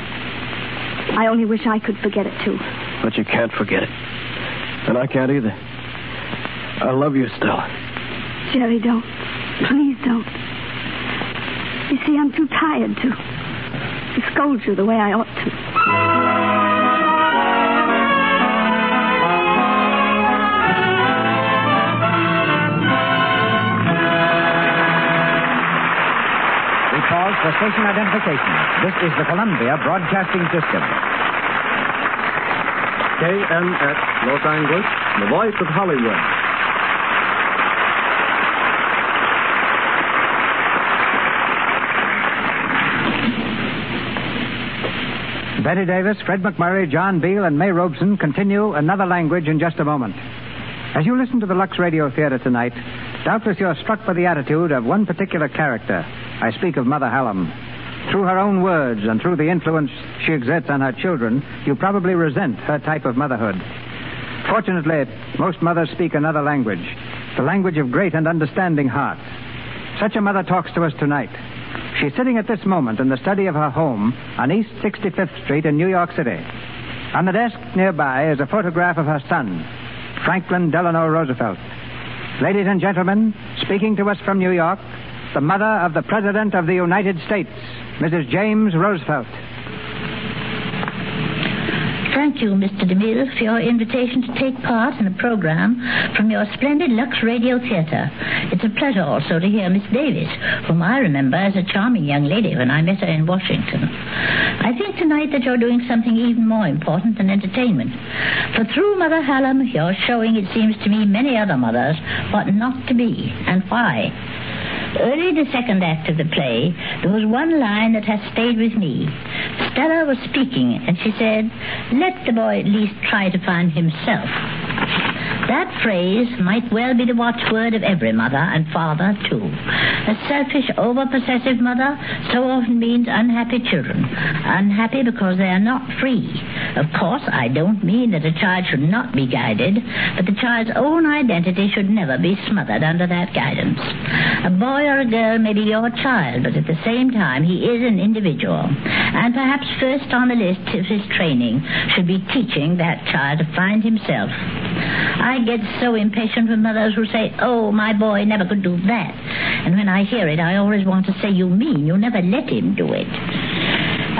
I only wish I could forget it, too. But you can't forget it. And I can't either. I love you, Stella. Jerry, don't. Please don't. You see, I'm too tired to scold you the way I ought to. Pause for station identification. This is the Columbia Broadcasting System. KNX, Los Angeles, the voice of Hollywood. Betty Davis, Fred McMurray, John Beal, and May Robeson continue Another Language in just a moment. As you listen to the Lux Radio Theater tonight, doubtless you're struck by the attitude of one particular character. I speak of Mother Hallam. Through her own words and through the influence she exerts on her children, you probably resent her type of motherhood. Fortunately, most mothers speak another language, the language of great and understanding hearts. Such a mother talks to us tonight. She's sitting at this moment in the study of her home on East 65th Street in New York City. On the desk nearby is a photograph of her son, Franklin Delano Roosevelt. Ladies and gentlemen, speaking to us from New York, the mother of the President of the United States, Mrs. James Roosevelt. Thank you, Mr. DeMille, for your invitation to take part in a program from your splendid Lux Radio Theater. It's a pleasure also to hear Miss Davis, whom I remember as a charming young lady when I met her in Washington. I think tonight that you're doing something even more important than entertainment. For through Mother Hallam, you're showing, it seems to me, many other mothers what not to be and why. Early in the second act of the play, there was one line that has stayed with me. Stella was speaking, and she said, "Let the boy at least try to find himself." That phrase might well be the watchword of every mother and father, too. A selfish, over-possessive mother so often means unhappy children. Unhappy because they are not free. Of course, I don't mean that a child should not be guided, but the child's own identity should never be smothered under that guidance. A boy or a girl may be your child, but at the same time, he is an individual. And perhaps first on the list of his training should be teaching that child to find himself. I get so impatient with mothers who say, "Oh, my boy never could do that." And when I hear it, I always want to say, "You mean you never let him do it?"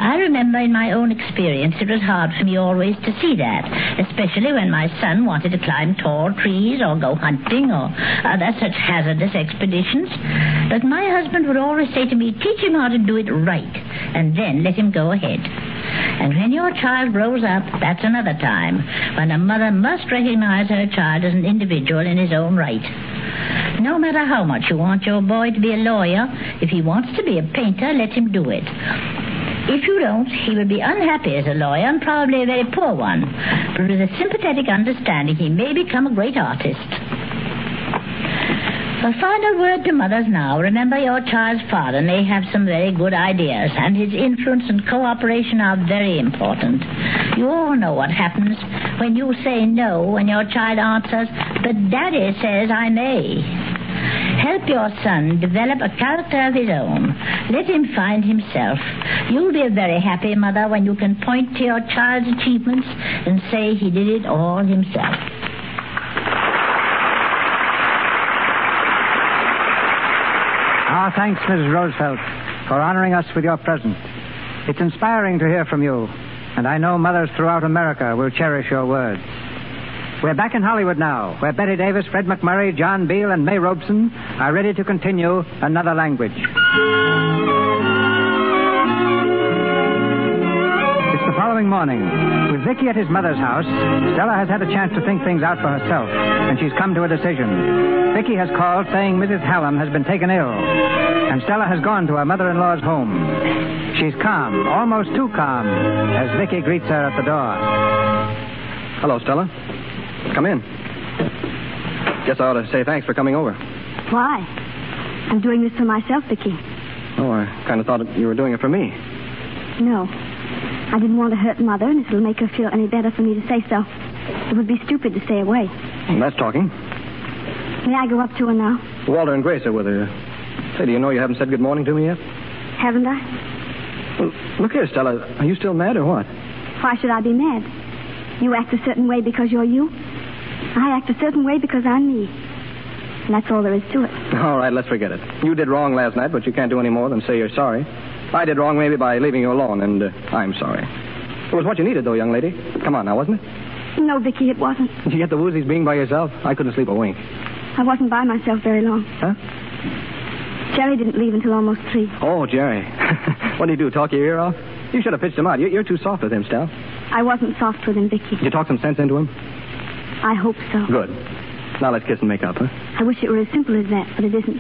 I remember in my own experience it was hard for me always to see that, especially when my son wanted to climb tall trees or go hunting or other such hazardous expeditions. But my husband would always say to me, "Teach him how to do it right, and then let him go ahead." And when your child grows up, that's another time, when a mother must recognize her child as an individual in his own right. No matter how much you want your boy to be a lawyer, if he wants to be a painter, let him do it. If you don't, he will be unhappy as a lawyer and probably a very poor one. But with a sympathetic understanding, he may become a great artist. A final word to mothers now. Remember, your child's father may have some very good ideas, and his influence and cooperation are very important. You all know what happens when you say no when your child answers, "But Daddy says I may." Help your son develop a character of his own. Let him find himself. You'll be a very happy mother when you can point to your child's achievements and say he did it all himself. Our thanks, Mrs. Roosevelt, for honoring us with your presence. It's inspiring to hear from you, and I know mothers throughout America will cherish your words. We're back in Hollywood now, where Betty Davis, Fred McMurray, John Beale, and May Robeson are ready to continue another language. It's the following morning. With Vicky at his mother's house, Stella has had a chance to think things out for herself, and she's come to a decision. Vicky has called saying Mrs. Hallam has been taken ill, and Stella has gone to her mother-in-law's home. She's calm, almost too calm, as Vicky greets her at the door. Hello, Stella. Come in. Guess I ought to say thanks for coming over. Why? I'm doing this for myself, Vicky. Oh, I kind of thought you were doing it for me. No. I didn't want to hurt Mother, and if it'll make her feel any better for me to say so, it would be stupid to stay away. Well, that's talking. May I go up to her now? Walter and Grace are with her. Say, do you know you haven't said good morning to me yet? Haven't I? Well, look here, Stella. Are you still mad or what? Why should I be mad? You act a certain way because you're you. I act a certain way because I'm me. And that's all there is to it. All right, let's forget it. You did wrong last night, but you can't do any more than say you're sorry. I did wrong maybe by leaving you alone, and I'm sorry. It was what you needed, though, young lady. Come on now, wasn't it? No, Vicky, it wasn't. Did you get the woozies being by yourself? I couldn't sleep a wink. I wasn't by myself very long. Huh? Jerry didn't leave until almost 3. Oh, Jerry. What did he do, talk your ear off? You should have pitched him out. You're too soft with him, Stell. I wasn't soft with him, Vicky. Did you talk some sense into him? I hope so. Good. Now let's kiss and make up, huh? I wish it were as simple as that, but it isn't.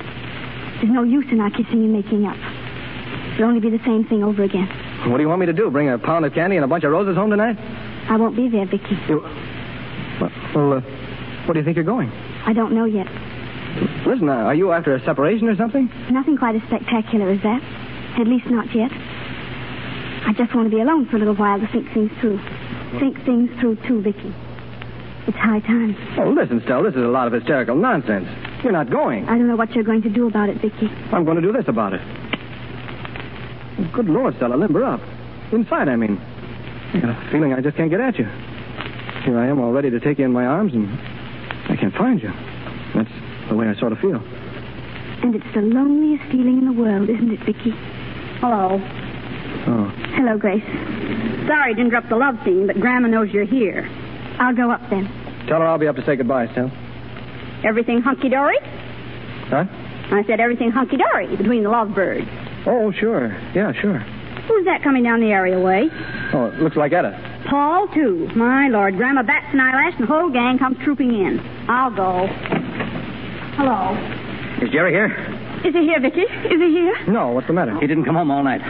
There's no use in our kissing and making up. It'll only be the same thing over again. What do you want me to do? Bring a pound of candy and a bunch of roses home tonight? I won't be there, Vicky. Well, where do you think you're going? I don't know yet. Listen, are you after a separation or something? Nothing quite as spectacular as that. At least not yet. I just want to be alone for a little while to think things through. Think things through, too, Vicky. It's high time. Oh, listen, Stell, this is a lot of hysterical nonsense. You're not going. I don't know what you're going to do about it, Vicky. I'm going to do this about it. Good Lord, Stella, limber up. Inside, I mean. I got a feeling I just can't get at you. Here I am all ready to take you in my arms, and I can't find you. That's the way I sort of feel. And it's the loneliest feeling in the world, isn't it, Vicky? Hello. Oh. Hello, Grace. Sorry to interrupt the love scene, but Grandma knows you're here. I'll go up then. Tell her I'll be up to say goodbye, Stell. Everything hunky-dory? Huh? I said everything hunky-dory between the lovebirds. Oh, sure. Yeah, sure. Who's that coming down the areaway? Oh, it looks like Etta. Paul, too. My Lord, Grandma bats an eyelash and the whole gang comes trooping in. I'll go. Hello. Is Jerry here? Is he here, Vicky? Is he here? No, what's the matter? He didn't come home all night.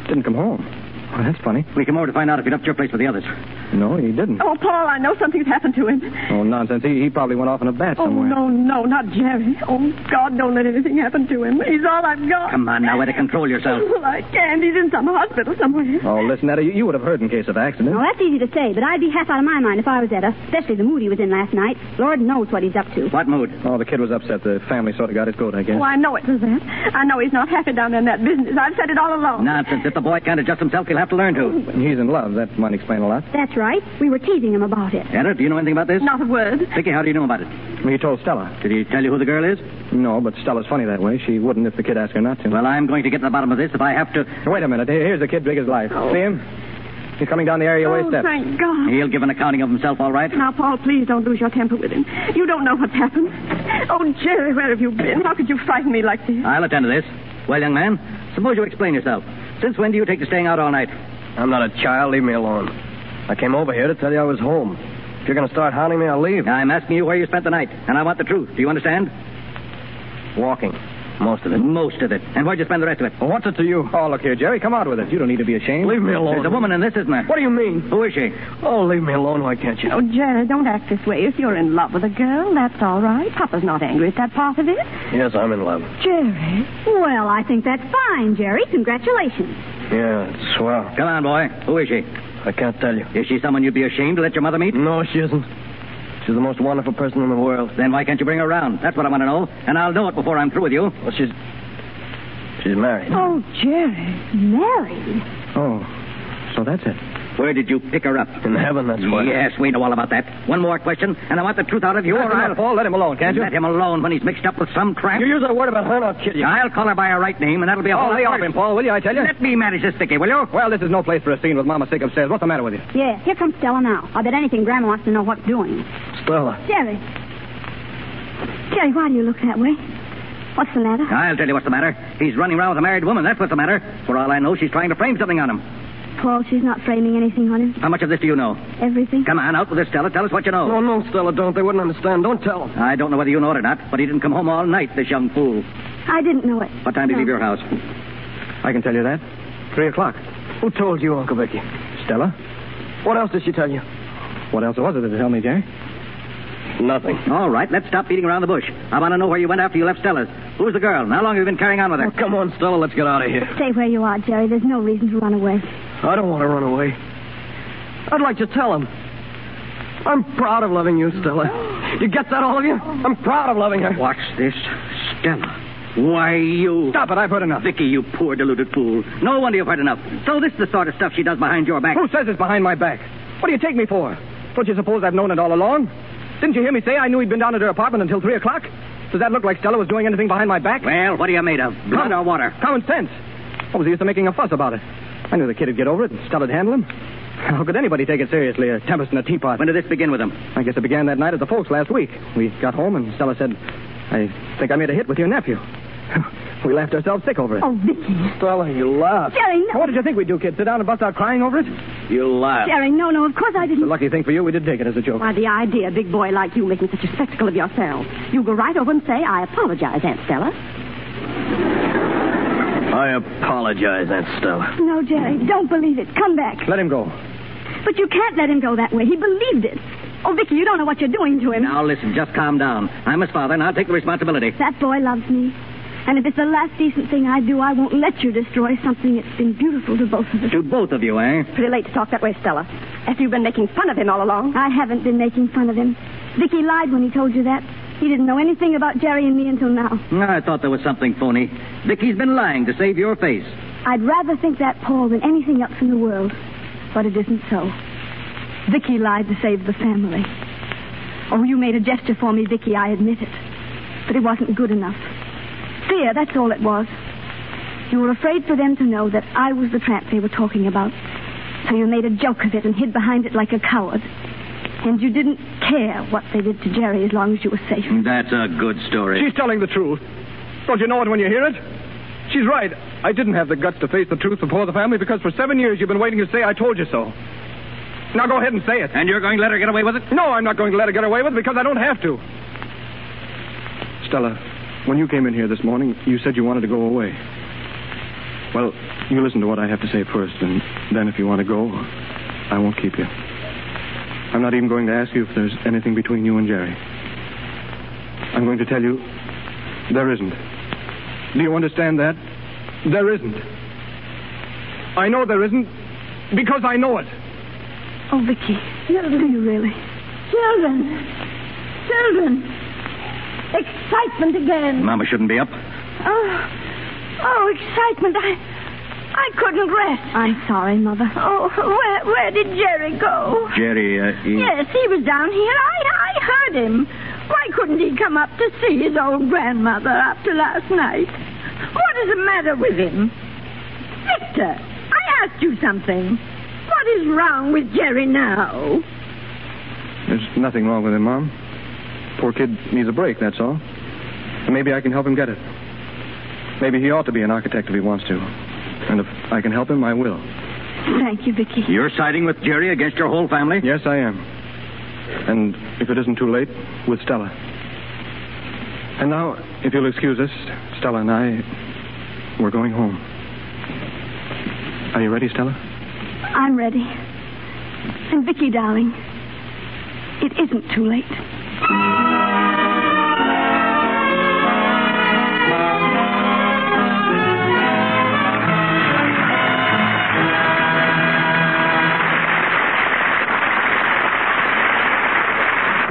Didn't come home. Oh, that's funny. We came over to find out if he'd upped your place with the others. No, he didn't. Oh, Paul, I know something's happened to him. Oh, nonsense. He probably went off in a bat somewhere. Oh, no, not Jerry. Oh, God, don't let anything happen to him. He's all I've got. Come on now, way to control yourself. Well, I can't. He's in some hospital somewhere. Oh, listen, Etta, you would have heard in case of accident. Well, that's easy to say, but I'd be half out of my mind if I was Etta, especially the mood he was in last night. Lord knows what he's up to. What mood? Oh, the kid was upset. The family sort of got his goat, I guess. Oh, I know it was that. I know he's not happy down there in that business. I've said it all along. Nonsense. If the boy can't adjust himself, he'll have to learn to. He's in love. That might explain a lot. That's right. We were teasing him about it. Etta, do you know anything about this? Not a word. Vicky, how do you know about it? He told Stella. Did he tell you who the girl is? No, but Stella's funny that way. She wouldn't if the kid asked her not to. Well, I'm going to get to the bottom of this if I have to... Wait a minute. Here's the kid big as life. Oh. See him? He's coming down the areaway steps. Thank God. He'll give an accounting of himself, all right? Now, Paul, please don't lose your temper with him. You don't know what's happened. Oh, Jerry, where have you been? How could you frighten me like this? I'll attend to this. Well, young man, suppose you explain yourself. Since when do you take to staying out all night? I'm not a child. Leave me alone. I came over here to tell you I was home. If you're going to start hounding me, I'll leave. I'm asking you where you spent the night, and I want the truth. Do you understand? Walking. Most of it. Most of it. And where'd you spend the rest of it? Well, what's it to you? Oh, look here, Jerry. Come out with it. You don't need to be ashamed. Leave me alone. There's a woman in this, isn't there? What do you mean? Who is she? Oh, leave me alone. Why can't you? Oh, Jerry, don't act this way. If you're in love with a girl, that's all right. Papa's not angry at that part of it. Yes, I'm in love. Jerry? Well, I think that's fine, Jerry. Congratulations. Yeah, it's swell. Come on, boy. Who is she? I can't tell you. Is she someone you'd be ashamed to let your mother meet? No, she isn't. She's the most wonderful person in the world. Then why can't you bring her around? That's what I want to know, and I'll know it before I'm through with you. Well, she's married. Oh, Jerry. Married? Oh, so that's it. Where did you pick her up? In heaven, that's why. Yes, we know all about that. One more question, and I want the truth out of you, or I'll... Paul, let him alone, can't you? Let him alone when he's mixed up with some tramp. You use a word about her, and I'll kill you. I'll call her by her right name, and that'll be a whole lay lot off worse. him, Paul, will you, I tell you? Let me manage this, Vicky, will you? Well, this is no place for a scene with Mama sick upstairs. What's the matter with you? Yes, here comes Stella now. I'll bet anything Grandma wants to know what's doing. Stella. Jerry. Jerry, why do you look that way? What's the matter? I'll tell you what's the matter. He's running around with a married woman. That's what's the matter. For all I know, she's trying to frame something on him. Paul, she's not framing anything on him. How much of this do you know? Everything. Come on, out with this, Stella. Tell us what you know. No, Stella, don't. They wouldn't understand. Don't tell them. I don't know whether you know it or not, but he didn't come home all night, this young fool. I didn't know it. What time did he leave your house? I can tell you that. 3 o'clock. Who told you, Uncle Vicky? Stella? What else did she tell you? What else was it to tell me, Jerry? Nothing. All right, let's stop beating around the bush. I want to know where you went after you left Stella's. Who's the girl? And how long have you been carrying on with her? Oh, come on, Stella. Let's get out of here. Stay where you are, Jerry. There's no reason to run away. I don't want to run away. I'd like to tell him. I'm proud of loving you, Stella. You get that, all of you? I'm proud of loving her. Watch this. Stella. Why, you... Stop it. I've heard enough. Vicky, you poor deluded fool. No wonder you've heard enough. So this is the sort of stuff she does behind your back. Who says it's behind my back? What do you take me for? Don't you suppose I've known it all along? Didn't you hear me say I knew he'd been down at her apartment until 3 o'clock? Does that look like Stella was doing anything behind my back? Well, what are you made of? Blood or water? Common sense. What was the use of making a fuss about it? I knew the kid would get over it and Stella'd handle him. How could anybody take it seriously, a tempest in a teapot? When did this begin with him? I guess it began that night at the folks last week. We got home and Stella said, I think I made a hit with your nephew. We laughed ourselves sick over it. Oh, Vicky. Stella, you laughed. Jerry, no. What did you think we'd do, kid? Sit down and bust out crying over it? You laughed. Jerry, no, of course I The didn't. lucky thing for you, we did take it as a joke. Why, the idea, a big boy like you making such a spectacle of yourself. You go right over and say, I apologize, Aunt Stella. I apologize, Aunt Stella. No, Jerry, don't believe it. Come back. Let him go. But you can't let him go that way. He believed it. Oh, Vicky, you don't know what you're doing to him. Now, listen, just calm down. I'm his father, and I'll take the responsibility. That boy loves me. And if it's the last decent thing I do, I won't let you destroy something that's been beautiful to both of us. To both of you, eh? Pretty late to talk that way, Stella. After you've been making fun of him all along. I haven't been making fun of him. Vicky lied when he told you that. He didn't know anything about Jerry and me until now. I thought there was something phony. Vicky's been lying to save your face. I'd rather think that, Paul, than anything else in the world. But it isn't so. Vicky lied to save the family. Oh, you made a gesture for me, Vicky, I admit it. But it wasn't good enough. Fear, that's all it was. You were afraid for them to know that I was the tramp they were talking about. So you made a joke of it and hid behind it like a coward. And you didn't care what they did to Jerry as long as you were safe. That's a good story. She's telling the truth. Don't you know it when you hear it? She's right. I didn't have the guts to face the truth before the family because for 7 years you've been waiting to say I told you so. Now go ahead and say it. And you're going to let her get away with it? No, I'm not going to let her get away with it because I don't have to. Stella, when you came in here this morning, you said you wanted to go away. Well, you listen to what I have to say first, and then if you want to go, I won't keep you. I'm not even going to ask you if there's anything between you and Jerry. I'm going to tell you there isn't. Do you understand that? There isn't. I know there isn't because I know it. Oh, Vicky, do you really? Children. Excitement again. Mama shouldn't be up. Oh, excitement. I couldn't rest. I'm sorry, Mother. Oh, where did Jerry go? Jerry, Yes, he was down here. I heard him. Why couldn't he come up to see his old grandmother after last night? What is the matter with him? Victor, I asked you something. What is wrong with Jerry now? There's nothing wrong with him, Mom. Poor kid needs a break, that's all. And maybe I can help him get it. Maybe he ought to be an architect if he wants to. And if I can help him, I will. Thank you, Vicky. You're siding with Jerry against your whole family? Yes, I am. And if it isn't too late, with Stella. And now, if you'll excuse us, Stella and I, we're going home. Are you ready, Stella? I'm ready. And Vicky, darling, it isn't too late.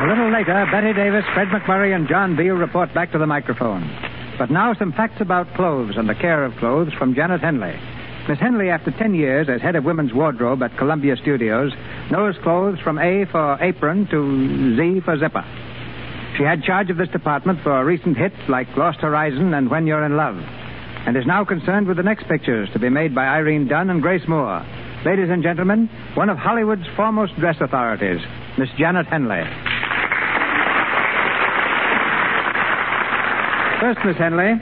A little later, Betty Davis, Fred McMurray, and John Beale report back to the microphone. But now some facts about clothes and the care of clothes from Janet Henley. Miss Henley, after 10 years as head of women's wardrobe at Columbia Studios, knows clothes from A for apron to Z for zipper. She had charge of this department for recent hits like Lost Horizon and When You're in Love, and is now concerned with the next pictures to be made by Irene Dunn and Grace Moore. Ladies and gentlemen, one of Hollywood's foremost dress authorities, Miss Janet Henley. First, Miss Henley,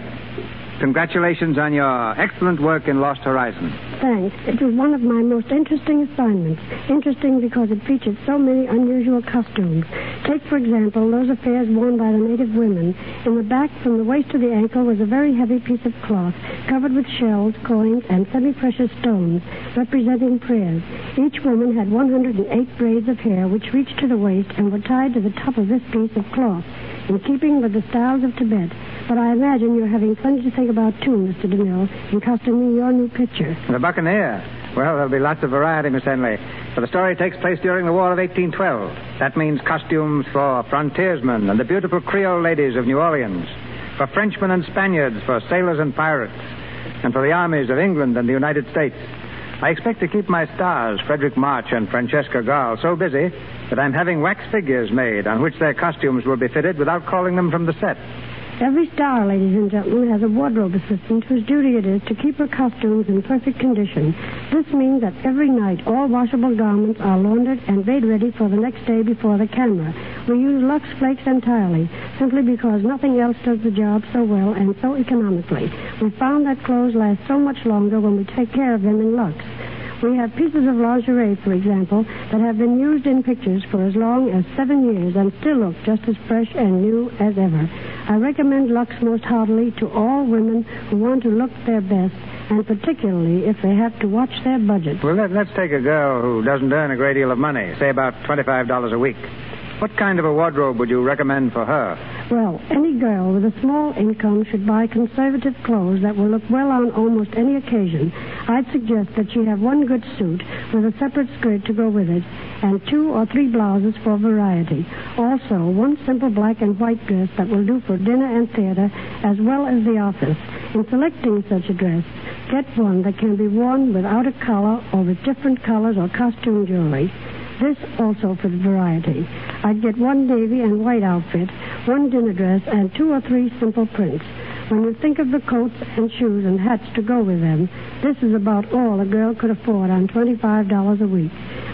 congratulations on your excellent work in Lost Horizon. Thanks. It was one of my most interesting assignments. Interesting because it featured so many unusual costumes. Take, for example, those affairs worn by the native women. In the back, from the waist to the ankle, was a very heavy piece of cloth covered with shells, coins, and semi-precious stones representing prayers. Each woman had 108 braids of hair which reached to the waist and were tied to the top of this piece of cloth, in keeping with the styles of Tibet. But I imagine you're having plenty to think about, too, Mr. DeMille, in costuming your new picture. The Buccaneer. Well, there'll be lots of variety, Miss Henley. For the story takes place during the War of 1812. That means costumes for frontiersmen and the beautiful Creole ladies of New Orleans, for Frenchmen and Spaniards, for sailors and pirates, and for the armies of England and the United States. I expect to keep my stars, Frederick March and Francesca Gall, so busy that I'm having wax figures made on which their costumes will be fitted without calling them from the set. Every star, ladies and gentlemen, has a wardrobe assistant whose duty it is to keep her costumes in perfect condition. This means that every night all washable garments are laundered and made ready for the next day before the camera. We use Lux Flakes entirely, simply because nothing else does the job so well and so economically. We found that clothes last so much longer when we take care of them in Lux. We have pieces of lingerie, for example, that have been used in pictures for as long as 7 years and still look just as fresh and new as ever. I recommend Lux most heartily to all women who want to look their best, and particularly if they have to watch their budget. Well, let's take a girl who doesn't earn a great deal of money, say about $25 a week. What kind of a wardrobe would you recommend for her? Well, any girl with a small income should buy conservative clothes that will look well on almost any occasion. I'd suggest that she have one good suit with a separate skirt to go with it, and 2 or 3 blouses for variety. Also, one simple black and white dress that will do for dinner and theater as well as the office. In selecting such a dress, get one that can be worn without a collar or with different colors or costume jewelry. This also for the variety. I'd get one navy and white outfit, one dinner dress, and 2 or 3 simple prints. When you think of the coats and shoes and hats to go with them, this is about all a girl could afford on $25 a week.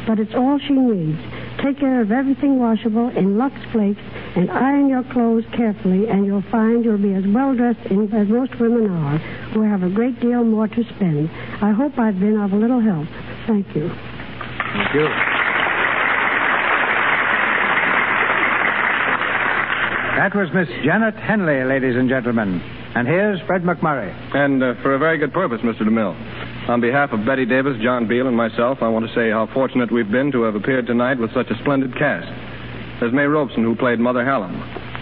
But it's all she needs. Take care of everything washable in Lux Flakes and iron your clothes carefully, and you'll find you'll be as well dressed as most women are, who have a great deal more to spend. I hope I've been of a little help. Thank you. Thank you. That was Miss Janet Henley, ladies and gentlemen. And here's Fred McMurray. And for a very good purpose, Mr. DeMille. On behalf of Betty Davis, John Beal, and myself, I want to say how fortunate we've been to have appeared tonight with such a splendid cast. There's May Robeson, who played Mother Hallam.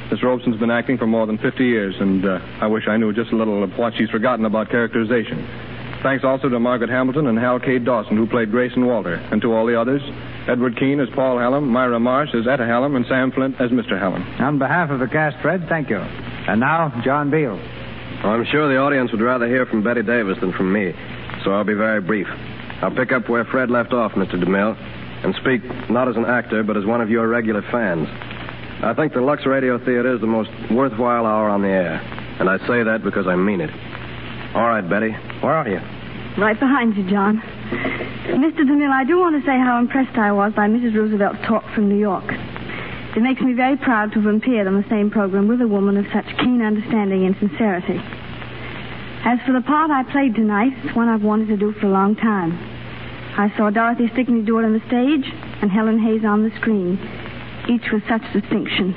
Miss Robeson's been acting for more than 50 years, and I wish I knew just a little of what she's forgotten about characterization. Thanks also to Margaret Hamilton and Hal K. Dawson, who played Grace and Walter, and to all the others, Edward Keene as Paul Hallam, Myra Marsh as Etta Hallam, and Sam Flint as Mr. Hallam. On behalf of the cast, Fred, thank you. And now, John Beal. Well, I'm sure the audience would rather hear from Betty Davis than from me, so I'll be very brief. I'll pick up where Fred left off, Mr. DeMille, and speak not as an actor, but as one of your regular fans. I think the Lux Radio Theater is the most worthwhile hour on the air, and I say that because I mean it. All right, Betty, where are you? Right behind you, John. Mr. DeMille, I do want to say how impressed I was by Mrs. Roosevelt's talk from New York. It makes me very proud to have appeared on the same program with a woman of such keen understanding and sincerity. As for the part I played tonight, it's one I've wanted to do for a long time. I saw Dorothy Stickney do it on the stage and Helen Hayes on the screen, each with such distinction.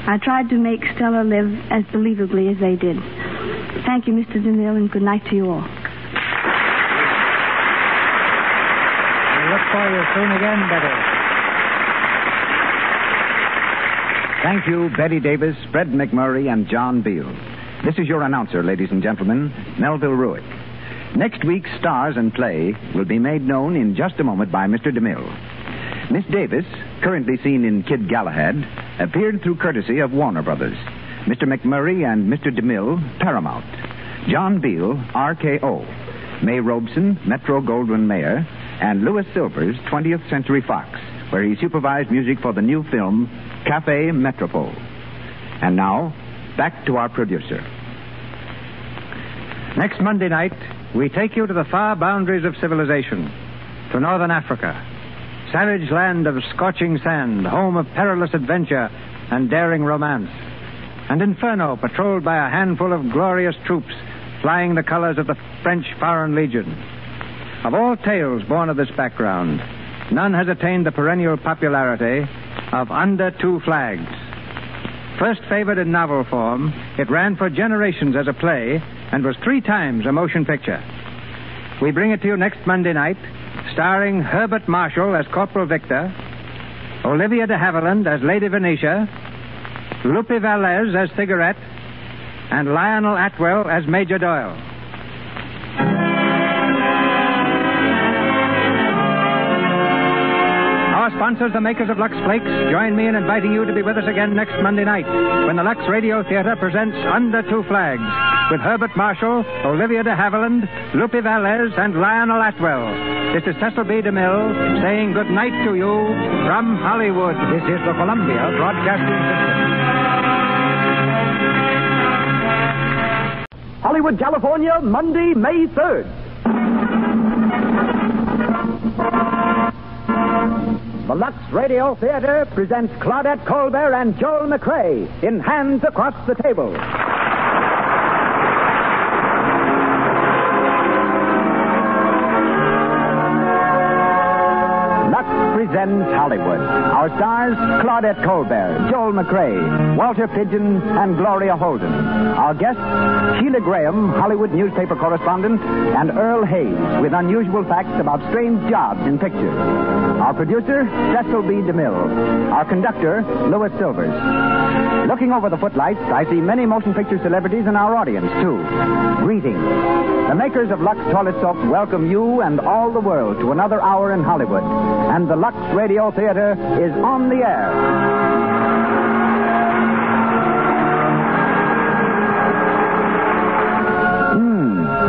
I tried to make Stella live as believably as they did. Thank you, Mr. DeMille, and good night to you all. We'll look for you soon again, Betty. Thank you, Betty Davis, Fred McMurray, and John Beal. This is your announcer, ladies and gentlemen, Melville Ruick. Next week's Stars and Play will be made known in just a moment by Mr. DeMille. Miss Davis, currently seen in Kid Galahad, appeared through courtesy of Warner Brothers. Mr. McMurray and Mr. DeMille, Paramount. John Beal, RKO. May Robeson, Metro-Goldwyn-Mayer, and Louis Silvers, 20th Century Fox, where he supervised music for the new film Café Metropole. And now, back to our producer. Next Monday night, we take you to the far boundaries of civilization, to northern Africa, savage land of scorching sand, home of perilous adventure and daring romance, and Inferno, patrolled by a handful of glorious troops flying the colors of the French Foreign Legion. Of all tales born of this background, none has attained the perennial popularity of Under Two Flags. First favored in novel form, it ran for generations as a play and was 3 times a motion picture. We bring it to you next Monday night, starring Herbert Marshall as Corporal Victor, Olivia de Havilland as Lady Venetia, Lupe Valdez as Cigarette, and Lionel Atwell as Major Doyle. Our sponsors, the makers of Lux Flakes, join me in inviting you to be with us again next Monday night when the Lux Radio Theater presents Under Two Flags with Herbert Marshall, Olivia de Havilland, Lupe Valdez, and Lionel Atwell. This is Cecil B. DeMille saying good night to you from Hollywood. This is the Columbia Broadcasting System. Hollywood, California, Monday, May 3rd. The Lux Radio Theater presents Claudette Colbert and Joel McRae in Hands Across the Table. Lux presents Hollywood. Our stars, Claudette Colbert, Joel McRae, Walter Pidgeon, and Gloria Holden. Our guests, Sheila Graham, Hollywood newspaper correspondent, and Earl Hayes, with unusual facts about strange jobs in pictures. Our producer, Cecil B. DeMille. Our conductor, Louis Silvers. Looking over the footlights, I see many motion picture celebrities in our audience, too. Greetings. The makers of Lux Toilet Soap welcome you and all the world to another hour in Hollywood. And the Lux Radio Theater is on the air.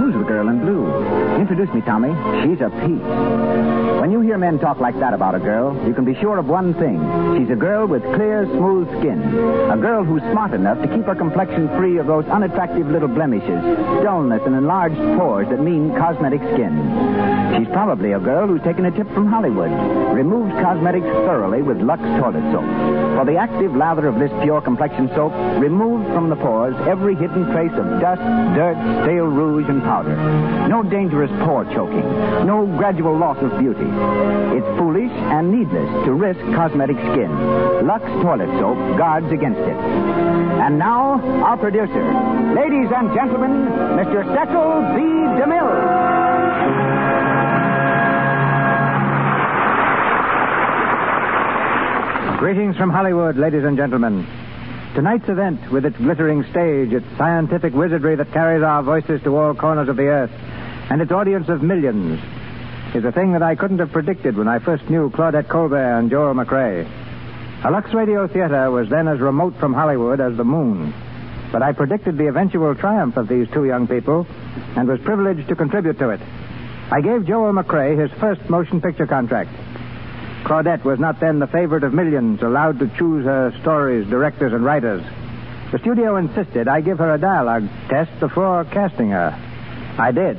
Who's the girl in blue? Introduce me, Tommy. She's a peach. When you hear men talk like that about a girl, you can be sure of one thing. She's a girl with clear, smooth skin. A girl who's smart enough to keep her complexion free of those unattractive little blemishes, dullness, and enlarged pores that mean cosmetic skin. She's probably a girl who's taken a tip from Hollywood. Removes cosmetics thoroughly with Lux Toilet Soap. For the active lather of this pure complexion soap removes from the pores every hidden trace of dust, dirt, stale rouge, and powder. No dangerous pore choking. No gradual loss of beauty. It's foolish and needless to risk cosmetic skin. Lux Toilet Soap guards against it. And now, our producer. Ladies and gentlemen, Mr. Cecil B. DeMille. Greetings from Hollywood, ladies and gentlemen. Tonight's event, with its glittering stage, its scientific wizardry that carries our voices to all corners of the earth, and its audience of millions, is a thing that I couldn't have predicted when I first knew Claudette Colbert and Joel McRae. A Lux Radio Theater was then as remote from Hollywood as the moon. But I predicted the eventual triumph of these two young people and was privileged to contribute to it. I gave Joel McRae his first motion picture contract. Claudette was not then the favorite of millions, allowed to choose her stories, directors, and writers. The studio insisted I give her a dialogue test before casting her. I did,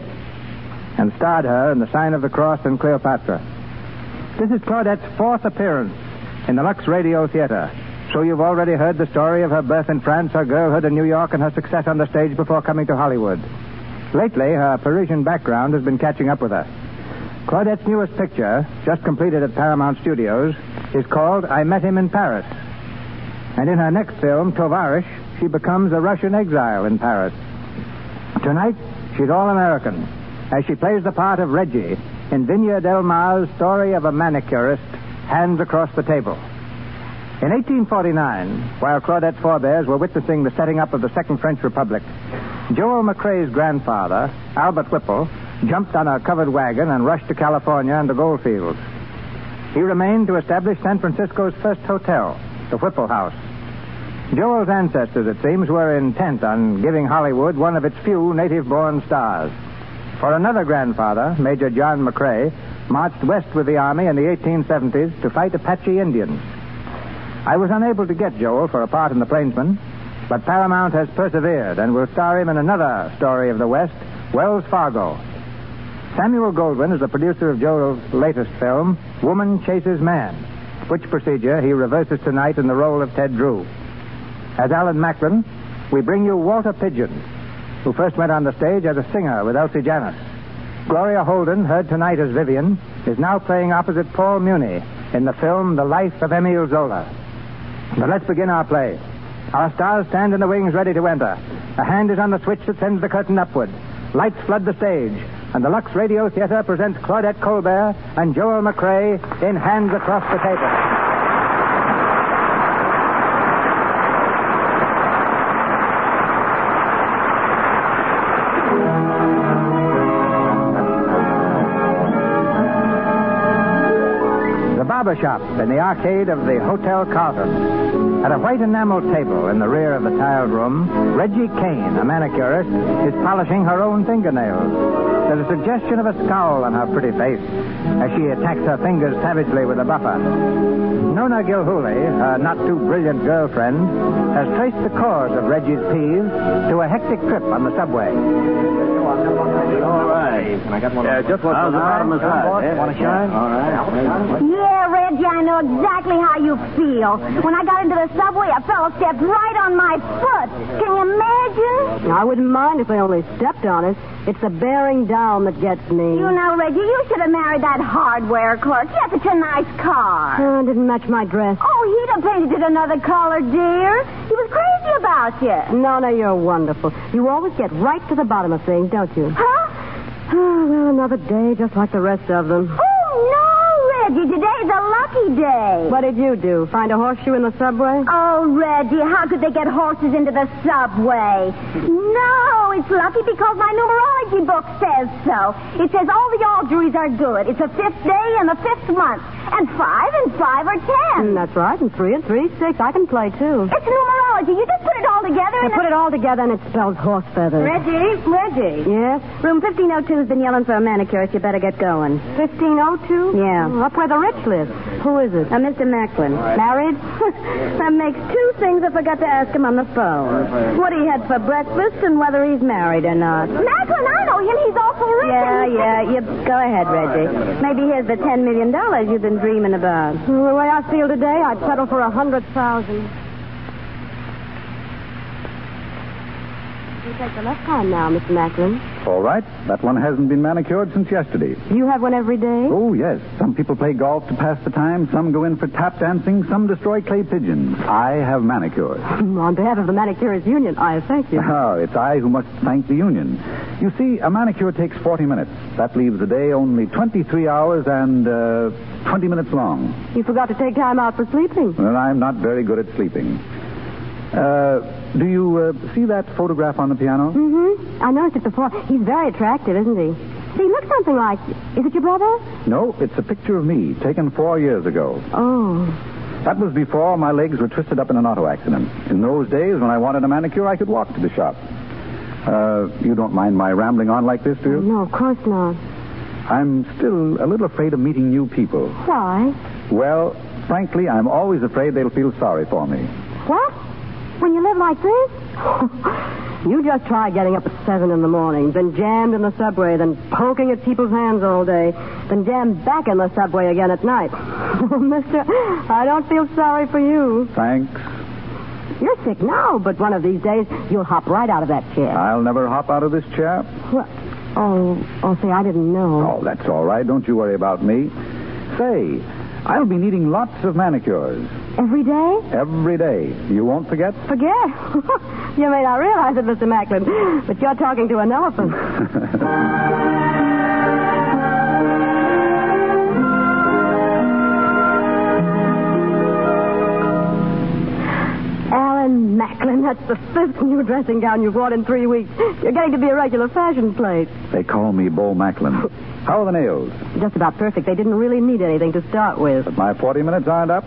and starred her in The Sign of the Cross and Cleopatra. This is Claudette's fourth appearance in the Lux Radio Theater. So you've already heard the story of her birth in France, her girlhood in New York, and her success on the stage before coming to Hollywood. Lately, her Parisian background has been catching up with her. Claudette's newest picture, just completed at Paramount Studios, is called I Met Him in Paris. And in her next film, Tovarish, she becomes a Russian exile in Paris. Tonight, she's all-American, as she plays the part of Reggie in Vinya Del Mar's story of a manicurist, Hands Across the Table. In 1849, while Claudette's forebears were witnessing the setting up of the Second French Republic, Joel McRae's grandfather, Albert Whipple, jumped on a covered wagon and rushed to California and the gold fields. He remained to establish San Francisco's first hotel, the Whipple House. Joel's ancestors, it seems, were intent on giving Hollywood one of its few native-born stars. For another grandfather, Major John McRae, marched west with the Army in the 1870s to fight Apache Indians. I was unable to get Joel for a part in The Plainsman, but Paramount has persevered and will star him in another story of the West, Wells Fargo. Samuel Goldwyn is the producer of Joel's latest film, Woman Chases Man, which procedure he reverses tonight in the role of Ted Drew. As Alan Macklin, we bring you Walter Pidgeon, who first went on the stage as a singer with Elsie Janis. Gloria Holden, heard tonight as Vivian, is now playing opposite Paul Muni in the film The Life of Emile Zola. But let's begin our play. Our stars stand in the wings ready to enter. A hand is on the switch that sends the curtain upward. Lights flood the stage, and the Lux Radio Theater presents Claudette Colbert and Joel McRae in Hands Across the Table. The barber shop in the arcade of the Hotel Carlton. At a white enamel table in the rear of the tiled room, Reggie Kane, a manicurist, is polishing her own fingernails. There's a suggestion of a scowl on her pretty face as she attacks her fingers savagely with a buffer. Nona Gilhooly, her not-too-brilliant girlfriend, has traced the cause of Reggie's peeves to a hectic trip on the subway. All right. I got one. Just what's the bottom of that? Want to shine? All right. Yeah, Reggie, I know exactly how you feel. When I got into the subway, a fellow stepped right on my foot. Can you imagine? I wouldn't mind if they only stepped on it. It's the bearing down that gets me. You know, Reggie, you should have married that hardware clerk. He had such a nice car. It didn't match my dress. Oh, he'd have painted it another color, dear. He was crazy about you. No, you're wonderful. You always get right to the bottom of things, don't you? Huh? Oh, well, another day just like the rest of them. Oh, no, Reggie. Today's a lucky day. What did you do? Find a horseshoe in the subway? Oh, Reggie, how could they get horses into the subway? No, it's lucky because my numerology book says so. It says all the Audreys are good. It's the 5th day and the 5th month. And 5 and 5 are 10. That's right. And 3 and 3 is 6. I can play, too. It's numerology. You just put it all together and... put it all together and it spells horse feathers. Reggie. Yes? Room 1502's been yelling for a manicurist. You better get going. 1502? Yeah. Up where the rich live. Who is it? Mr. Macklin. Married? That makes 2 things I forgot to ask him on the phone. What he had for breakfast and whether he's married or not. Macklin, I know him. He's awful rich. Yeah. You go ahead, Reggie. Maybe here's the $10 million you've been dreaming about. The way I feel today, I'd settle for 100,000. You take the left hand now, Mr. Macklin. All right. That one hasn't been manicured since yesterday. You have one every day? Oh, yes. Some people play golf to pass the time. Some go in for tap dancing. Some destroy clay pigeons. I have manicured. On behalf of the Manicurists Union, I thank you. Oh, it's I who must thank the union. You see, a manicure takes 40 minutes. That leaves the day only 23 hours and 20 minutes long. You forgot to take time out for sleeping. Well, I'm not very good at sleeping. Do you see that photograph on the piano? Mm-hmm. I noticed it before. He's very attractive, isn't he? He looks something like... Is it your brother? No, it's a picture of me, taken 4 years ago. Oh. That was before my legs were twisted up in an auto accident. In those days, when I wanted a manicure, I could walk to the shop. You don't mind my rambling on like this, do you? No, of course not. I'm still a little afraid of meeting new people. Why? Well, frankly, I'm always afraid they'll feel sorry for me. What? When you live like this? You just try getting up at 7 in the morning, then jammed in the subway, then poking at people's hands all day, then jammed back in the subway again at night. Oh, mister, I don't feel sorry for you. Thanks. You're sick now, but one of these days you'll hop right out of that chair. I'll never hop out of this chair. What? Oh, say, I didn't know. Oh, that's all right. Don't you worry about me. Say, I'll be needing lots of manicures. Every day? Every day. You won't forget? Forget? You may not realize it, Mr. Macklin, but you're talking to an elephant. Alan Macklin, that's the 5th new dressing gown you've worn in 3 weeks. You're getting to be a regular fashion plate. They call me Bo Macklin. How are the nails? Just about perfect. They didn't really need anything to start with. But my 40 minutes aren't up?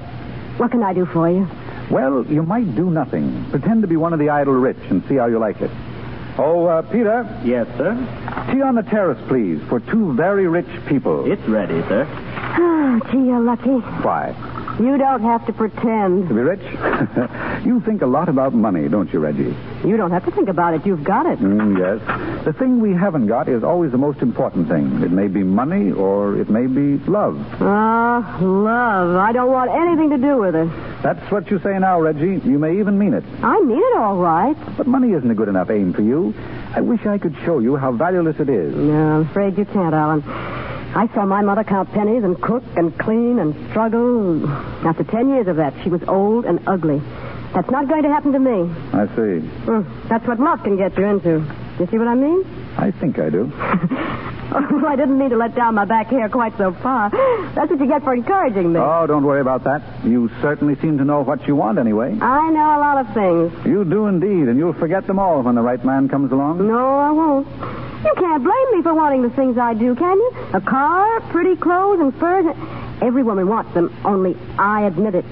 What can I do for you? Well, you might do nothing. Pretend to be one of the idle rich and see how you like it. Oh, Peter? Yes, sir? Tea on the terrace, please, for 2 very rich people. It's ready, sir. Oh, gee, you're lucky. Why? You don't have to pretend. To be rich? You think a lot about money, don't you, Reggie? You don't have to think about it. You've got it. Yes. The thing we haven't got is always the most important thing. It may be money or it may be love. Love. I don't want anything to do with it. That's what you say now, Reggie. You may even mean it. I mean it all right. But money isn't a good enough aim for you. I wish I could show you how valueless it is. No, I'm afraid you can't, Alan. I saw my mother count pennies and cook and clean and struggle. After 10 years of that, she was old and ugly. That's not going to happen to me. I see. That's what love can get you into. You see what I mean? I think I do. Oh, I didn't mean to let down my back hair quite so far. That's what you get for encouraging me. Oh, don't worry about that. You certainly seem to know what you want anyway. I know a lot of things. You do indeed, and you'll forget them all when the right man comes along. No, I won't. You can't blame me for wanting the things I do, can you? A car, pretty clothes, and furs. Every woman wants them, only I admit it.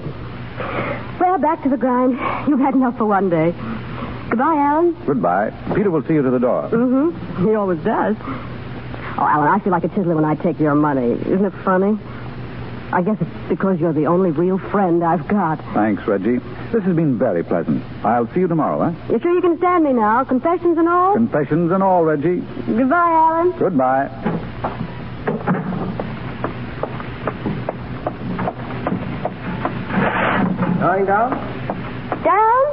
Well, back to the grind. You've had enough for one day. Goodbye, Alan. Goodbye. Peter will see you to the door. Mm-hmm. He always does. Oh, Alan, I feel like a tizzler when I take your money. Isn't it funny? I guess it's because you're the only real friend I've got. Thanks, Reggie. This has been very pleasant. I'll see you tomorrow, eh? You sure you can stand me now? Confessions and all? Confessions and all, Reggie. Goodbye, Alan. Goodbye. Going down? Down?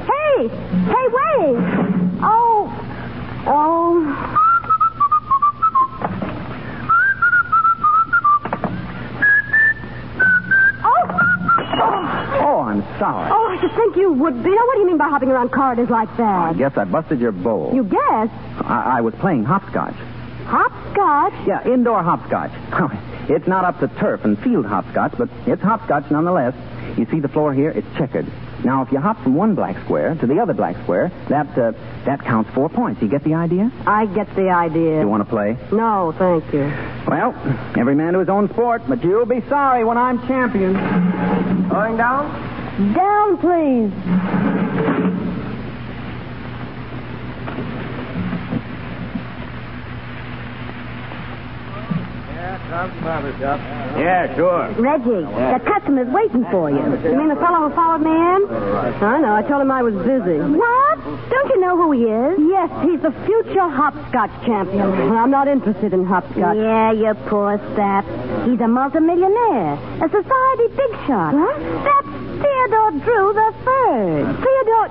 Hey, wait. Oh. Oh, I'm sorry. Oh, I should think you would be. Now, what do you mean by hopping around corridors like that? I guess I busted your bowl. You guessed? I was playing hopscotch. Hopscotch? Yeah, indoor hopscotch. It's not up to turf and field hopscotch, but it's hopscotch nonetheless. You see the floor here? It's checkered. Now, if you hop from one black square to the other black square, that counts 4 points. You get the idea? I get the idea. You want to play? No, thank you. Well, every man to his own sport, but you'll be sorry when I'm champion. Going down? Down, please. Yeah, sure. Reggie, that customer's waiting for you. You mean the fellow who followed me in? I know. I told him I was busy. What? Don't you know who he is? Yes, he's the future hopscotch champion. I'm not interested in hopscotch. Yeah, you poor sap. He's a multimillionaire. A society big shot. Huh? That's Theodore Drew the Third. Theodore...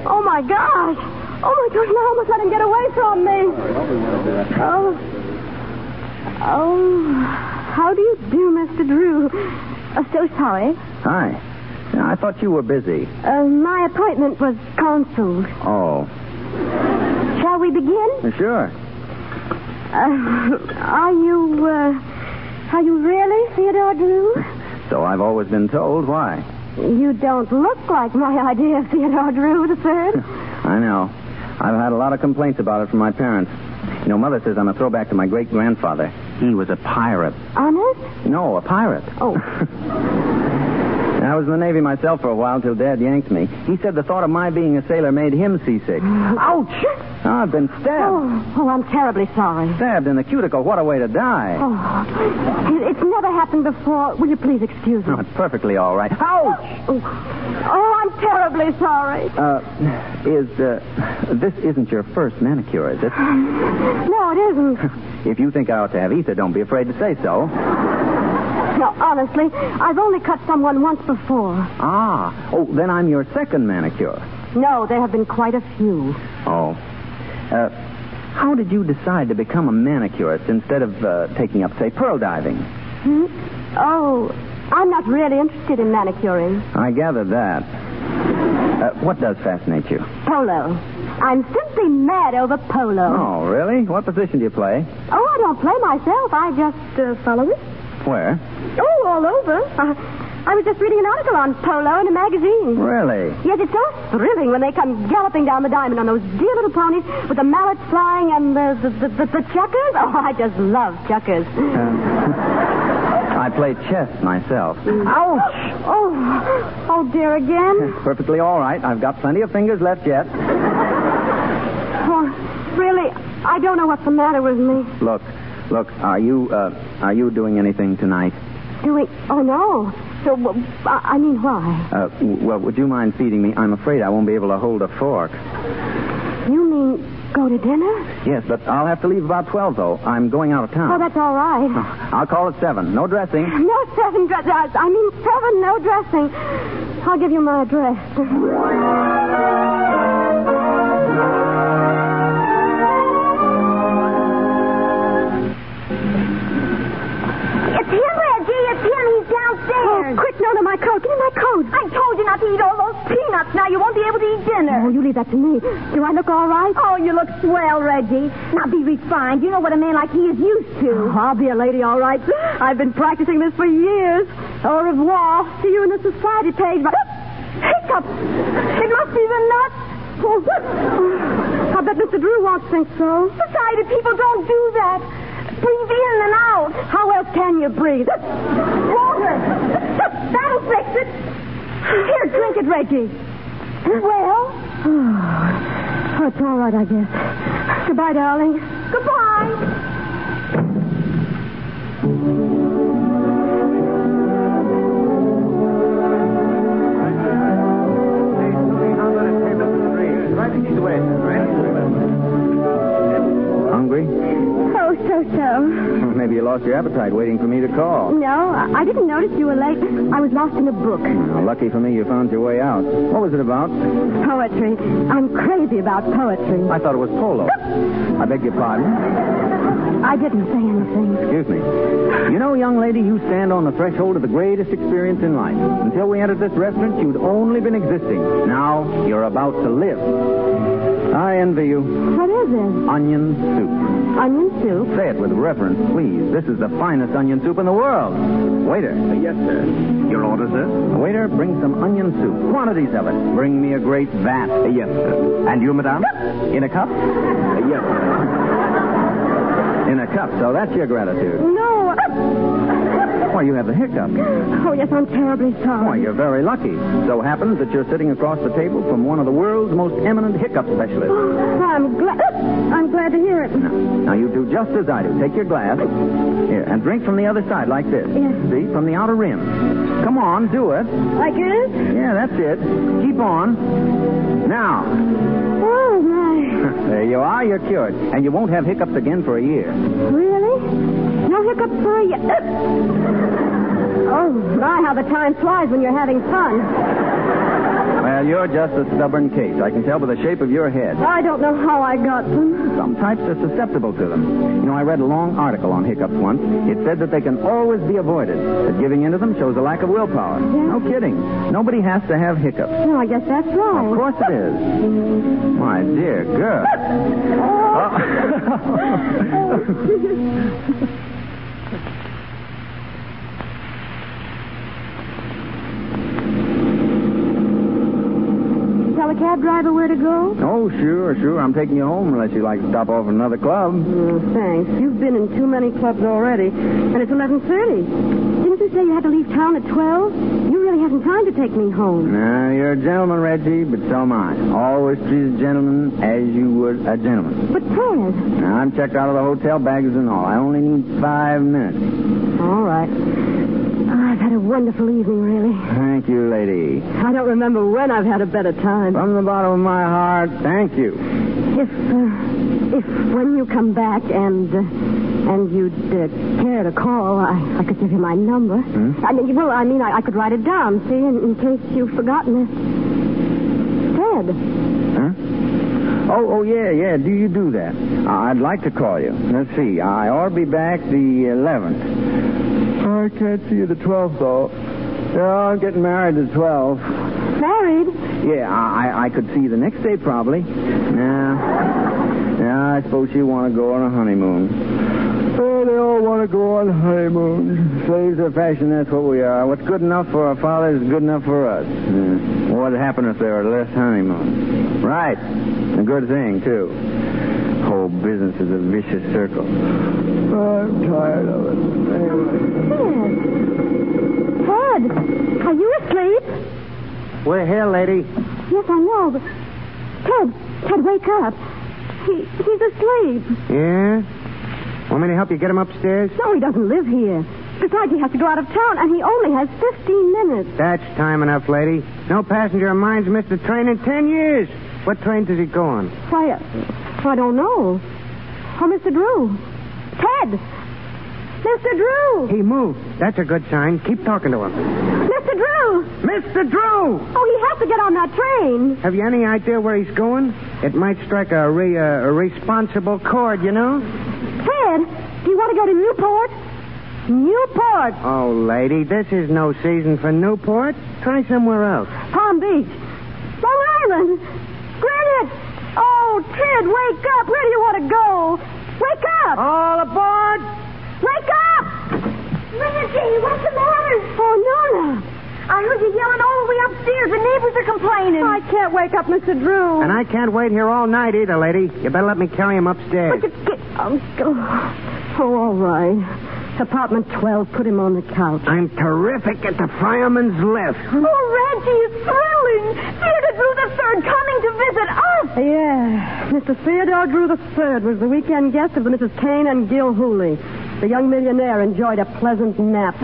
Oh, my gosh. Oh, my gosh, I almost let him get away from me. Oh, how do you do, Mr. Drew? So sorry. Hi. I thought you were busy. My appointment was canceled. Oh. Shall we begin? Sure. Are you really Theodore Drew? So I've always been told. Why? You don't look like my idea of Theodore Drew the Third. I know. I've had a lot of complaints about it from my parents. You know, Mother says I'm a throwback to my great-grandfather. He was a pirate. Honest? No, a pirate. Oh. I was in the Navy myself for a while till Dad yanked me. He said the thought of my being a sailor made him seasick. Ouch! I've been stabbed. Oh, I'm terribly sorry. Stabbed in the cuticle. What a way to die. Oh, it's never happened before. Will you please excuse me? Oh, it's perfectly all right. Ouch! Oh, I'm terribly sorry. This isn't your first manicure, is it? No, it isn't. If you think I ought to have ether, don't be afraid to say so. No, honestly, I've only cut someone once before. Ah. Oh, then I'm your second manicure. No, there have been quite a few. Oh. How did you decide to become a manicurist instead of taking up, say, pearl diving? Oh, I'm not really interested in manicuring. I gathered that. What does fascinate you? Polo. I'm simply mad over polo. Oh, really? What position do you play? Oh, I don't play myself. I just follow it. Where? Oh, all over. I was just reading an article on polo in a magazine. Really? Yes, it's so thrilling when they come galloping down the diamond on those dear little ponies with the mallets flying and the checkers. Oh, I just love checkers. I play chess myself. Ouch! Oh, dear, again? Perfectly all right. I've got plenty of fingers left yet. Oh, really, I don't know what's the matter with me. Look, are you doing anything tonight? Doing? Oh, no. So, I mean, why? Well, would you mind feeding me? I'm afraid I won't be able to hold a fork. You mean go to dinner? Yes, but I'll have to leave about 12, though. I'm going out of town. Oh, that's all right. I'll call at 7. No dressing. No 7 dressing. I mean 7, no dressing. I'll give you my address. It's him, Reggie. It's him. He's downstairs. Oh, quick, no, my coat. Give me my coat. I told you not to eat all those peanuts. Now you won't be able to eat dinner. Oh, you leave that to me. Do I look all right? Oh, you look swell, Reggie. Now be refined. You know what a man like he is used to. Oh, I'll be a lady, all right. I've been practicing this for years. Au revoir. See you in the society page. Hiccup! It must be the nuts. Oh, I bet Mr. Drew won't think so. Society people don't do that. Breathe in and out. How else can you breathe? Water. That'll fix it. Here, drink it, Reggie. Well? Oh, it's all right, I guess. Goodbye, darling. Goodbye. Hungry? Oh, so. Maybe you lost your appetite waiting for me to call. No, I didn't notice you were late. I was lost in a book. Well, lucky for me you found your way out. What was it about? Poetry. I'm crazy about poetry. I thought it was polo. I beg your pardon? I didn't say anything. Excuse me. You know, young lady, you stand on the threshold of the greatest experience in life. Until we entered this restaurant, you'd only been existing. Now, you're about to live. I envy you. What is it? Onion soup. Onion soup? Say it with reverence, please. This is the finest onion soup in the world. Waiter. Yes, sir. Your order, sir? Waiter, bring some onion soup. Quantities of it. Bring me a great vat. Yes, sir. And you, madame? In a cup? Yes, sir. In a cup, so that's your gratitude. No. Why, you have the hiccup. Oh, yes, I'm terribly sorry. Why, you're very lucky. So happens that you're sitting across the table from one of the world's most eminent hiccup specialists. I'm glad to hear it. Now, you do just as I do. Take your glass. Here, and drink from the other side like this. Yes. See, from the outer rim. Come on, do it. Like this? Yeah, that's it. Keep on. Now. Oh, my. There you are. You're cured. And you won't have hiccups again for a year. Really? No hiccups for a year. Oh, my, how the time flies when you're having fun. Well, Well, you're just a stubborn case. I can tell by the shape of your head. I don't know how I got them. Some types are susceptible to them. You know, I read a long article on hiccups once. It said that they can always be avoided, that giving in to them shows a lack of willpower. Yeah. No kidding. Nobody has to have hiccups. Well, I guess that's right. Of course it is. My dear girl. Tell a cab driver where to go? Oh, sure. I'm taking you home unless you'd like to stop off at another club. Thanks. You've been in too many clubs already. And it's 11:30. Didn't you say you had to leave town at 12? You really haven't time to take me home. Now, you're a gentleman, Reggie, but so am I. Always treat a gentleman as you would a gentleman. But Ted... Now, I'm checked out of the hotel, bags and all. I only need 5 minutes. All right. I've had a wonderful evening, really. Thank you, lady. I don't remember when I've had a better time. From the bottom of my heart, thank you. If when you come back and you'd care to call, I could give you my number. I could write it down, see, in case you've forgotten it. Ted. Huh? Oh, yeah. Do you do that? I'd like to call you. Let's see. I ought to be back the 11th. I can't see you the 12th, though. Yeah, I'm getting married the 12th. Married? Yeah, I could see you the next day, probably. Yeah, I suppose you want to go on a honeymoon. Oh, they all want to go on honeymoons. Slaves of fashion, that's what we are. What's good enough for our fathers is good enough for us. What would happen if there were less honeymoons? Right. A good thing, too. Whole business is a vicious circle. I'm tired of it. Anyway. Ted, are you asleep? We're here, lady. Yes, I know, but... Ted, wake up. He's asleep. Yeah? Want me to help you get him upstairs? No, he doesn't live here. Besides, he has to go out of town, and he only has 15 minutes. That's time enough, lady. No passenger of mine's missed a train in 10 years. What train does he go on? Why, I don't know. Oh, Mr. Drew. Ted! Mr. Drew! He moved. That's a good sign. Keep talking to him. Mr. Drew! Mr. Drew! Oh, he has to get on that train. Have you any idea where he's going? It might strike a responsible chord, you know? Ted, do you want to go to Newport? Newport! Oh, lady, this is no season for Newport. Try somewhere else. Palm Beach. Long Island. Greenwich. Oh, Ted, wake up. Where do you want to go? Wake up. All aboard. Wake up. Reggie, what's the matter? Oh, Nona. I heard you yelling all the way upstairs. The neighbors are complaining. I can't wake up Mr. Drew. And I can't wait here all night either, lady. You better let me carry him upstairs. But oh, all right. Apartment 12, put him on the couch. I'm terrific at the fireman's lift. Oh, Reggie, it's thrilling. Theodore Drew III coming to visit us. Yeah. Mr. Theodore Drew III was the weekend guest of the Mrs. Kane and Gil Hooley. The young millionaire enjoyed a pleasant nap.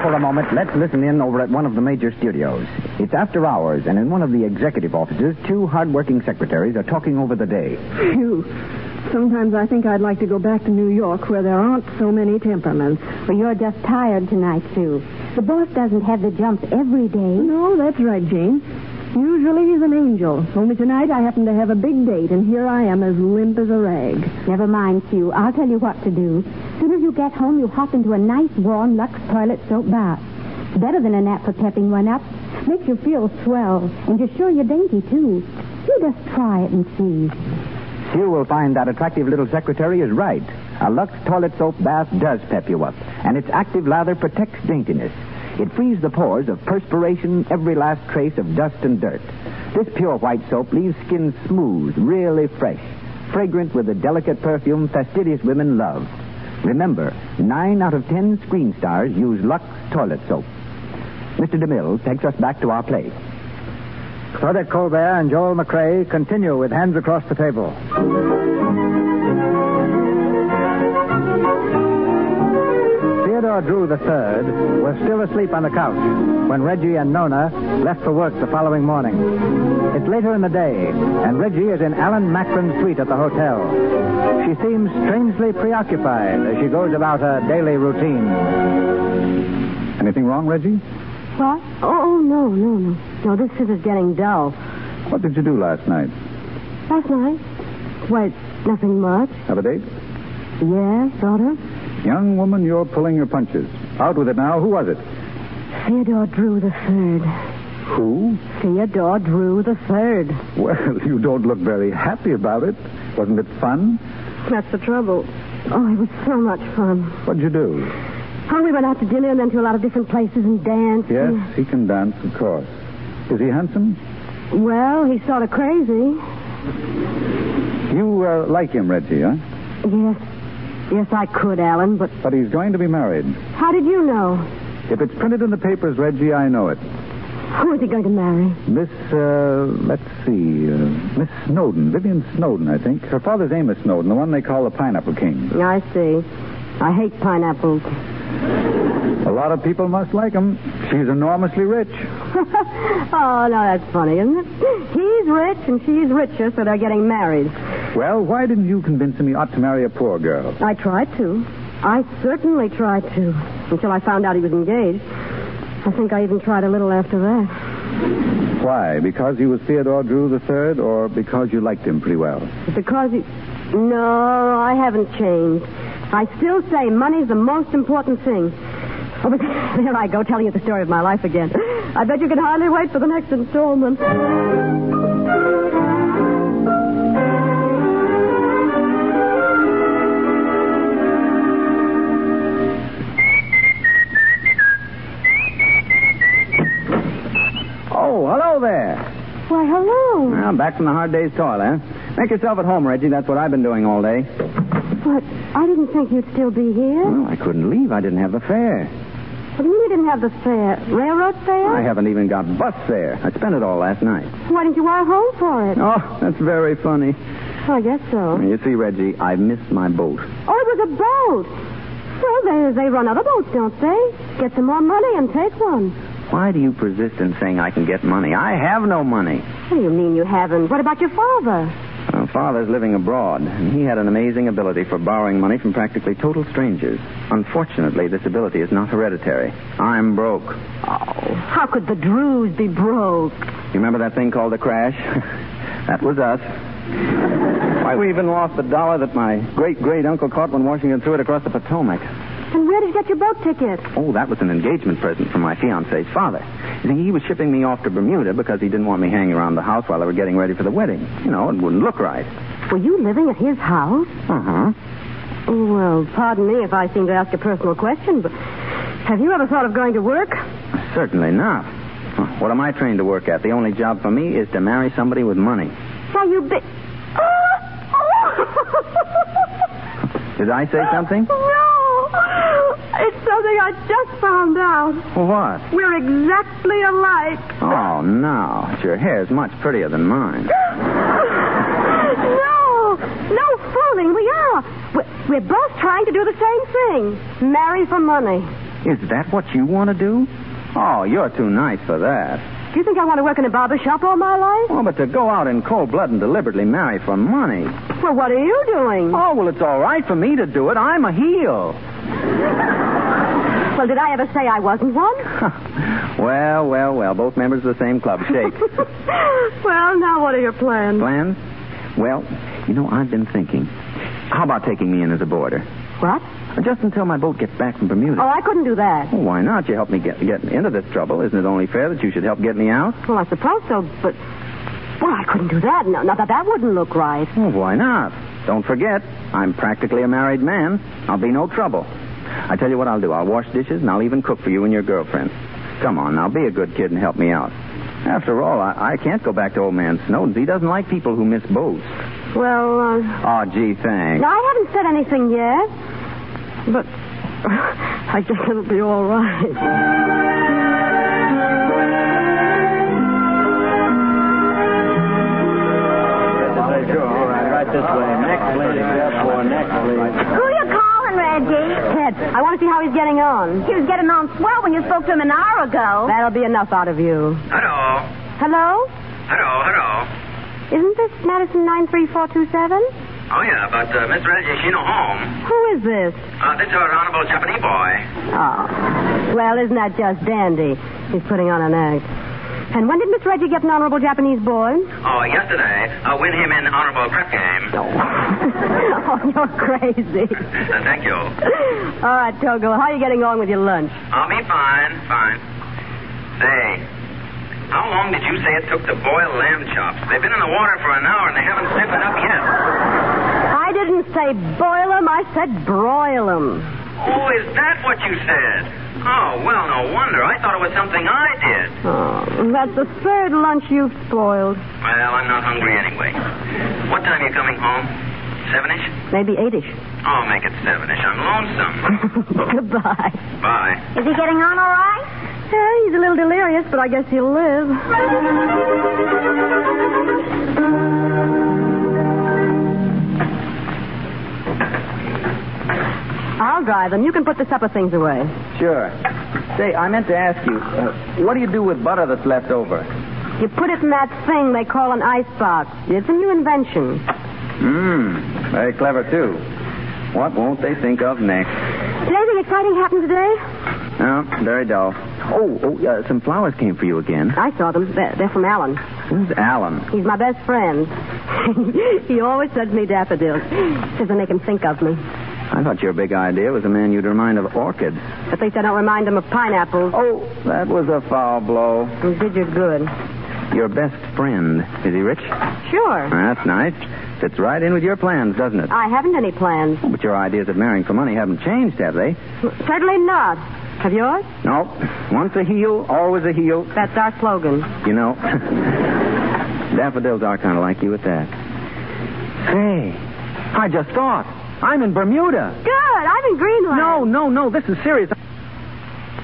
For a moment, let's listen in over at one of the major studios. It's after hours, and in one of the executive offices, two hard-working secretaries are talking over the day. Phew. Sometimes I think I'd like to go back to New York where there aren't so many temperaments. Well, you're just tired tonight, Sue. The boss doesn't have the jumps every day. No, that's right, Jane. Usually he's an angel. Only tonight I happen to have a big date, and here I am as limp as a rag. Never mind, Sue. I'll tell you what to do. As soon as you get home, you hop into a nice, warm Lux toilet soap bath. It's better than a nap for pepping one up. Makes you feel swell, and you're sure you're dainty, too. You just try it and see. Sue will find that attractive little secretary is right. A Lux toilet soap bath does pep you up, and its active lather protects daintiness. It frees the pores of perspiration, every last trace of dust and dirt. This pure white soap leaves skin smooth, really fresh, fragrant with the delicate perfume fastidious women love. Remember, 9 out of 10 screen stars use Lux toilet soap. Mr. DeMille takes us back to our play. Claudette Colbert and Joel McRae continue with Hands Across the Table. Theodore Theodore Drew III was still asleep on the couch when Reggie and Nona left for work the following morning. It's later in the day, and Reggie is in Alan Macklin's suite at the hotel. She seems strangely preoccupied as she goes about her daily routine. Anything wrong, Reggie? What? Oh, no. No, this is getting dull. What did you do last night? Last night? Why, nothing much. Have a date? Yeah, sort of. Young woman, you're pulling your punches. Out with it now. Who was it? Theodore Drew III. Who? Theodore Drew III. Well, you don't look very happy about it. Wasn't it fun? That's the trouble. Oh, it was so much fun. What'd you do? Oh, we went out to dinner and then to a lot of different places and danced. Yes, he can dance, of course. Is he handsome? Well, he's sort of crazy. You like him, Reggie, huh? Yes, I could, Alan, but... But he's going to be married. How did you know? If it's printed in the papers, Reggie, I know it. Who is he going to marry? Miss Snowden. Vivian Snowden, I think. Her father's Amos Snowden, the one they call the Pineapple King. I see. I hate pineapples. A lot of people must like him. She's enormously rich. Oh, no, that's funny, isn't it? He's rich and she's richer, so they're getting married. Well, why didn't you convince him he ought to marry a poor girl? I tried to. I certainly tried to. Until I found out he was engaged. I think I even tried a little after that. Why? Because he was Theodore Drew III, or because you liked him pretty well? Because he... No, I haven't changed. I still say money's the most important thing. Oh, but there I go, telling you the story of my life again. I bet you can hardly wait for the next installment. Oh, hello there. Why, hello. Well, back from the hard day's toil, eh? Make yourself at home, Reggie. That's what I've been doing all day. But I didn't think you'd still be here. Well, I couldn't leave. I didn't have the fare. What do you mean you didn't have the fare? Railroad fare? I haven't even got bus fare. I spent it all last night. Why didn't you wire home for it? Oh, that's very funny. I guess so. You see, Reggie, I missed my boat. Oh, it was a boat. Well, they run other boats, don't they? Get some more money and take one. Why do you persist in saying I can get money? I have no money. What do you mean you haven't? What about your father? Father's living abroad, and he had an amazing ability for borrowing money from practically total strangers. Unfortunately, this ability is not hereditary. I'm broke. Oh, how could the Drews be broke? You remember that thing called the crash? That was us. Why, we even lost the dollar that my great-great-uncle caught when Washington threw it across the Potomac. And where did you get your boat ticket? Oh, that was an engagement present from my fiancé's father. You see, he was shipping me off to Bermuda because he didn't want me hanging around the house while they were getting ready for the wedding. You know, it wouldn't look right. Were you living at his house? Uh-huh. Well, pardon me if I seem to ask a personal question, but have you ever thought of going to work? Certainly not. What am I trained to work at? The only job for me is to marry somebody with money. Why, you Did I say something? No. It's something I just found out. What? We're exactly alike. Oh, no. Your hair's much prettier than mine. No fooling. We are. We're both trying to do the same thing. Marry for money. Is that what you want to do? Oh, you're too nice for that. Do you think I want to work in a barber shop all my life? Oh, but to go out in cold blood and deliberately marry for money. Well, what are you doing? Oh, well, it's all right for me to do it. I'm a heel. Well, did I ever say I wasn't one? Well. Both members of the same club. Shake. Well, now what are your plans? Plans? Well, you know, I've been thinking. How about taking me in as a boarder? What? Just until my boat gets back from Bermuda. Oh, I couldn't do that. Well, why not? You helped me get into this trouble. Isn't it only fair that you should help get me out? Well, I suppose so, but... Well, I couldn't do that. No, that wouldn't look right. Well, why not? Don't forget, I'm practically a married man. I'll be no trouble. I tell you what I'll do. I'll wash dishes, and I'll even cook for you and your girlfriend. Come on, now, be a good kid and help me out. After all, I can't go back to old man Snowden's. He doesn't like people who miss boats. Well, Oh, gee, thanks. No, I haven't said anything yet. But I guess it'll be all right. Sure, all right, right this way. Next, please. Next, please. Who you calling, Reggie? Ted, I want to see how he's getting on. He was getting on swell when you spoke to him an hour ago. That'll be enough out of you. Hello. Hello? Hello. Isn't this Madison 93427? Oh, yeah, but Miss Reggie, she no home. Who is this? This is our honorable Japanese boy. Oh. Well, isn't that just dandy? He's putting on an act. And when did Miss Reggie get an honorable Japanese boy? Oh, yesterday. Win him in honorable prep game. Oh, you're crazy. Thank you. All right, Togo, how are you getting on with your lunch? Me fine. Say, how long did you say it took to boil lamb chops? They've been in the water for an hour and they haven't stiffened up yet. I didn't say boil them, I said broil them. Oh, is that what you said? Oh, well, no wonder. I thought it was something I did. Oh, that's the third lunch you've spoiled. Well, I'm not hungry anyway. What time are you coming home? 7-ish? Maybe 8-ish. Oh, make it 7-ish. I'm lonesome. Goodbye. Bye. Is he getting on all right? Yeah, he's a little delirious, but I guess he'll live. I'll drive them. You can put the supper things away. Sure. Say, I meant to ask you, what do you do with butter that's left over? You put it in that thing they call an icebox. It's a new invention. Very clever, too. What won't they think of next? Did anything exciting happen today? No, very dull. Some flowers came for you again. I saw them. They're from Alan. Who's Alan? He's my best friend. He always sends me daffodils. Says they make him think of me. I thought your big idea was a man you'd remind of orchids. At least I don't remind him of pineapples. Oh, that was a foul blow. You did your good. Your best friend. Is he rich? Sure. That's nice. Fits right in with your plans, doesn't it? I haven't any plans. Oh, but your ideas of marrying for money haven't changed, have they? Certainly not. Have yours? No. Once a heel, always a heel. That's our slogan. You know, daffodils are kind of like you at that. Say, I just thought. I'm in Bermuda. Good. I'm in Greenland. No. This is serious.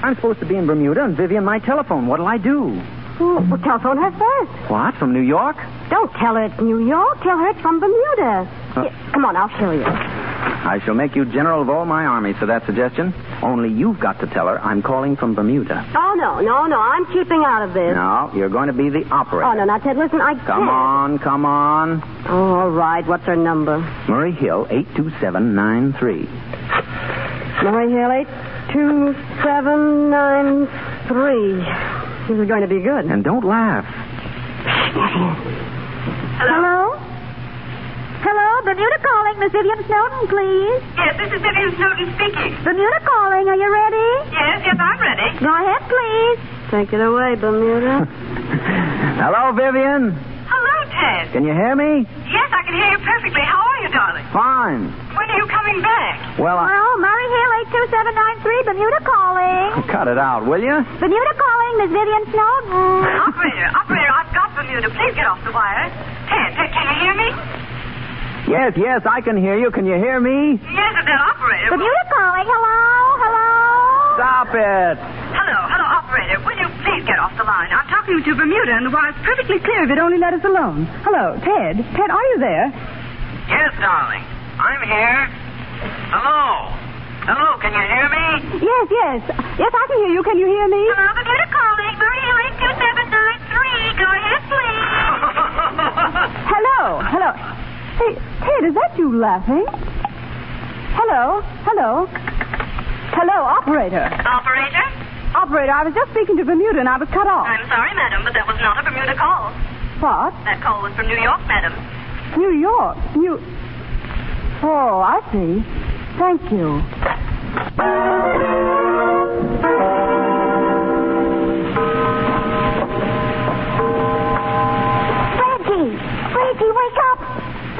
I'm supposed to be in Bermuda, and Vivian might telephone. What'll I do? Well, telephone her first. What? From New York? Don't tell her it's New York. Tell her it's from Bermuda. Here, come on, I'll show you. I shall make you general of all my armies for that suggestion. Only you've got to tell her I'm calling from Bermuda. Oh, no. I'm keeping out of this. No, you're going to be the operator. Oh, no, now, Ted, listen, I can't. Come on. Oh, all right. What's her number? Murray Hill, 82793. Murray Hill, 82793. This is going to be good. And don't laugh. Hello? Hello, Bermuda calling. Miss Vivian Snowden, please. Yes, this is Vivian Snowden speaking. Bermuda calling. Are you ready? Yes, I'm ready. Go ahead, please. Take it away, Bermuda. Hello, Vivian. Hello, Ted. Can you hear me? Yes, I can hear you perfectly. How are you, darling? Fine. When are you coming back? Well, Murray Hill, 82793, Bermuda calling. Cut it out, will you? Bermuda calling, Miss Vivian Snowden. Operator, I've got Bermuda. Please get off the wire. Ted, can you hear me? Yes, I can hear you. Can you hear me? Yes, that operator. Bermuda calling. Hello? Stop it. Hello, operator. Will you please get off the line? I'm talking to Bermuda, and the wire's perfectly clear if You'd only let us alone. Hello, Ted. Ted, are you there? Yes, darling. I'm here. Hello, can you hear me? Yes, I can hear you. Can you hear me? Hello, Bermuda calling. Murray Hill, 82793. Go ahead, please. Hello. Hey, Ted, is that you laughing? Hello, operator. Operator, I was just speaking to Bermuda and I was cut off. I'm sorry, madam, but that was not a Bermuda call. What? That call was from New York, madam. New York? Oh, I see. Thank you. Reggie, wake up!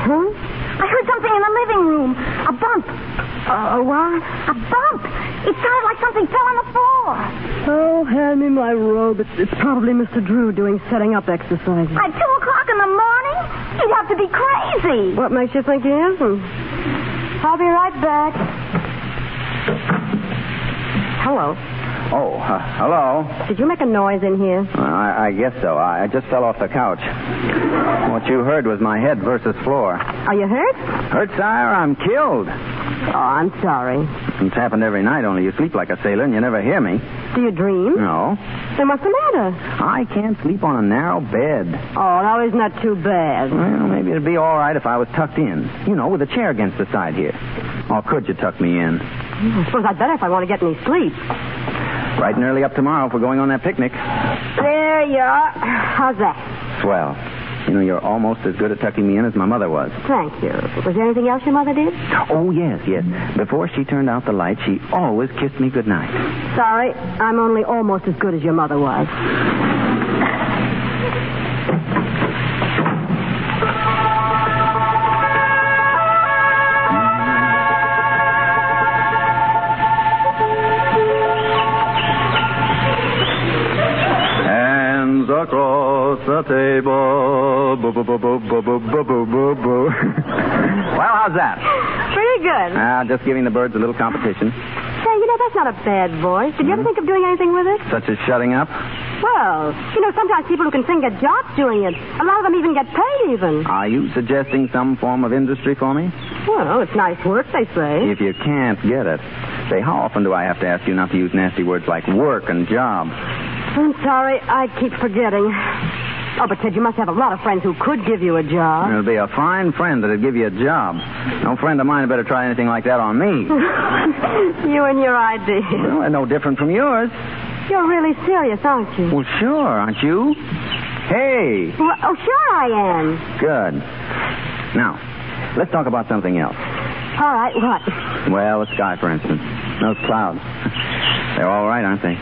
Huh? I heard something in the living room. A bump. A what? A bump. It sounded like something fell on the floor. Oh, hand me my robe. It's probably Mr. Drew doing setting up exercises. At 2:00 in the morning? You'd have to be crazy. What makes you think he isn't? I'll be right back. Hello. Oh, hello. Did you make a noise in here? I guess so. I just fell off the couch. What you heard was my head versus floor. Are you hurt? Hurt, sire? I'm killed. Oh, I'm sorry. It's happened every night, only you sleep like a sailor and you never hear me. Do you dream? No. Then what's the matter? I can't sleep on a narrow bed. Oh, now isn't that too bad? Well, maybe it'd be all right if I was tucked in. You know, with a chair against the side here. Or could you tuck me in? I suppose I'd better if I want to get any sleep. Bright and early up tomorrow if we're going on that picnic. There you are. How's that? Swell. You know, you're almost as good at tucking me in as my mother was. Thank you. Was there anything else your mother did? Oh, yes. Before she turned out the light, she always kissed me goodnight. Sorry, I'm only almost as good as your mother was. Across the table. Boo, boo, boo, boo, boo, boo, boo, boo, boo, boo. Well, how's that? Pretty good. Just giving the birds a little competition. Say, that's not a bad voice. Did you ever think of doing anything with it? Such as shutting up? Well, sometimes people who can sing get jobs doing it. A lot of them even get paid, even. Are you suggesting some form of industry for me? Well, it's nice work, they say. If you can't get it. Say, how often do I have to ask you not to use nasty words like work and job? I'm sorry, I keep forgetting. Oh, but Ted, you must have a lot of friends who could give you a job. There'll be a fine friend that'd give you a job. No friend of mine had better try anything like that on me. You and your ideas. Well, they're no different from yours. You're really serious, aren't you? Well, sure, aren't you? Hey. Well, oh, sure I am. Good. Now, let's talk about something else. All right, what? Well, the sky, for instance. Those clouds. They're all right, aren't they?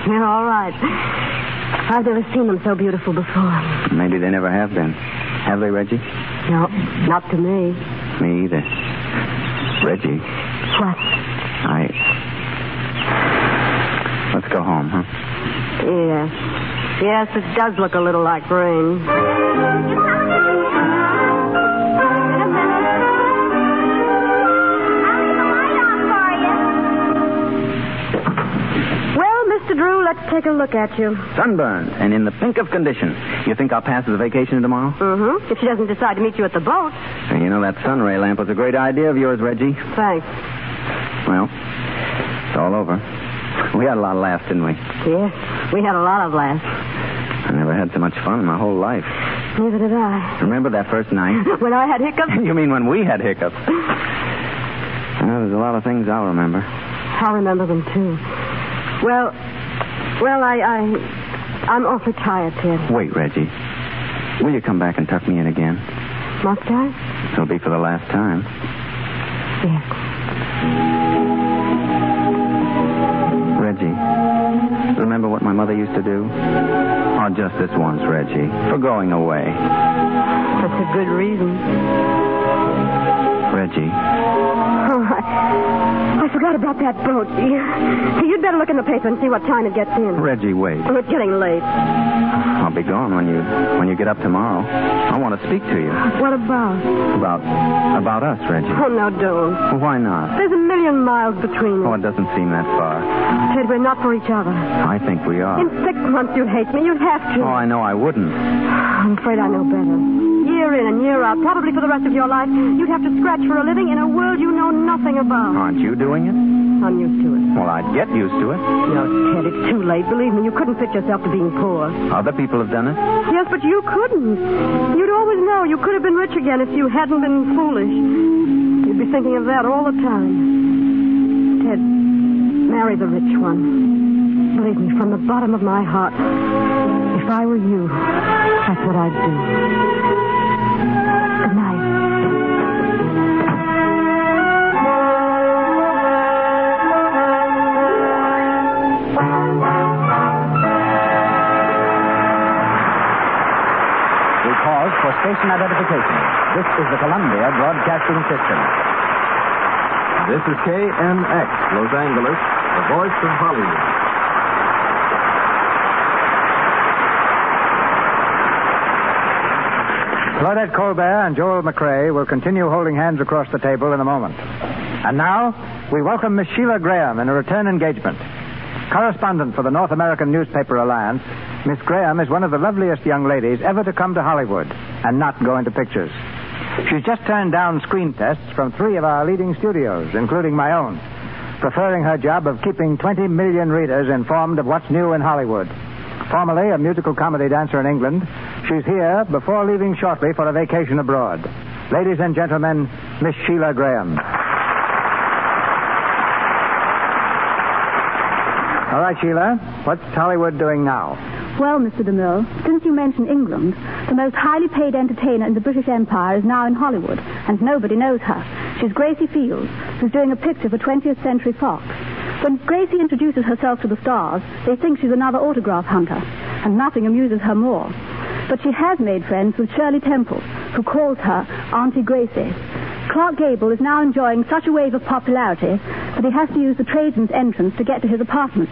They're all right. I've never seen them so beautiful before. Maybe they never have been. Have they, Reggie? No, not to me. Me either. Reggie. What? Let's go home, huh? Yes, it does look a little like rain. Mr. Drew, let's take a look at you. Sunburned and in the pink of condition. You think I'll pass as a vacation tomorrow? Mm-hmm. If she doesn't decide to meet you at the boat. You know, that sunray lamp was a great idea of yours, Reggie. Thanks. Well, it's all over. We had a lot of laughs, didn't we? Yes, we had a lot of laughs. I never had so much fun in my whole life. Neither did I. Remember that first night? When I had hiccups? You mean when we had hiccups? Well, there's a lot of things I'll remember. I'll remember them, too. Well, I'm awfully tired, Ted. Wait, Reggie. Will you come back and tuck me in again? Must I? It'll be for the last time. Yes. Reggie, remember what my mother used to do? Oh, just this once, Reggie. For going away. That's a good reason. Reggie. Oh, I forgot about that boat. You'd better look in the paper and see what time it gets in. Reggie, wait. Oh, it's getting late. I'll be gone when you get up tomorrow. I want to speak to you. What about? About us, Reggie. Oh, no, don't. Well, why not? There's a million miles between us. Oh, it doesn't seem that far. Ted, we're not for each other. I think we are. In 6 months, you'd hate me. You'd have to. Oh, I know I wouldn't. I'm afraid I know better. Year in and year out, probably for the rest of your life, you'd have to scratch for a living in a world you know nothing about. Aren't you doing it? I'm used to it. Well, I'd get used to it. No, Ted, it's too late. Believe me, you couldn't fit yourself to being poor. Other people have done it. Yes, but you couldn't. You'd always know you could have been rich again if you hadn't been foolish. You'd be thinking of that all the time. Ted, marry the rich one. Believe me, from the bottom of my heart, if I were you, that's what I'd do. Good night. Pause for station identification. This is the Columbia Broadcasting System. This is KNX, Los Angeles, the voice of Hollywood. Claudette Colbert and Joel McRae will continue holding hands across the table in a moment. And now, we welcome Miss Sheila Graham in a return engagement. Correspondent for the North American Newspaper Alliance, Miss Graham is one of the loveliest young ladies ever to come to Hollywood and not go into pictures. She's just turned down screen tests from 3 of our leading studios, including my own. preferring her job of keeping 20 million readers informed of what's new in Hollywood. Formerly a musical comedy dancer in England, she's here before leaving shortly for a vacation abroad. Ladies and gentlemen, Miss Sheila Graham. All right, Sheila, what's Hollywood doing now? Well, Mr. DeMille, since you mentioned England, the most highly paid entertainer in the British Empire is now in Hollywood, and nobody knows her. She's Gracie Fields, who's doing a picture for 20th Century Fox. When Gracie introduces herself to the stars, they think she's another autograph hunter, and nothing amuses her more. But she has made friends with Shirley Temple, who calls her Auntie Gracie. Clark Gable is now enjoying such a wave of popularity that he has to use the tradesman's entrance to get to his apartment.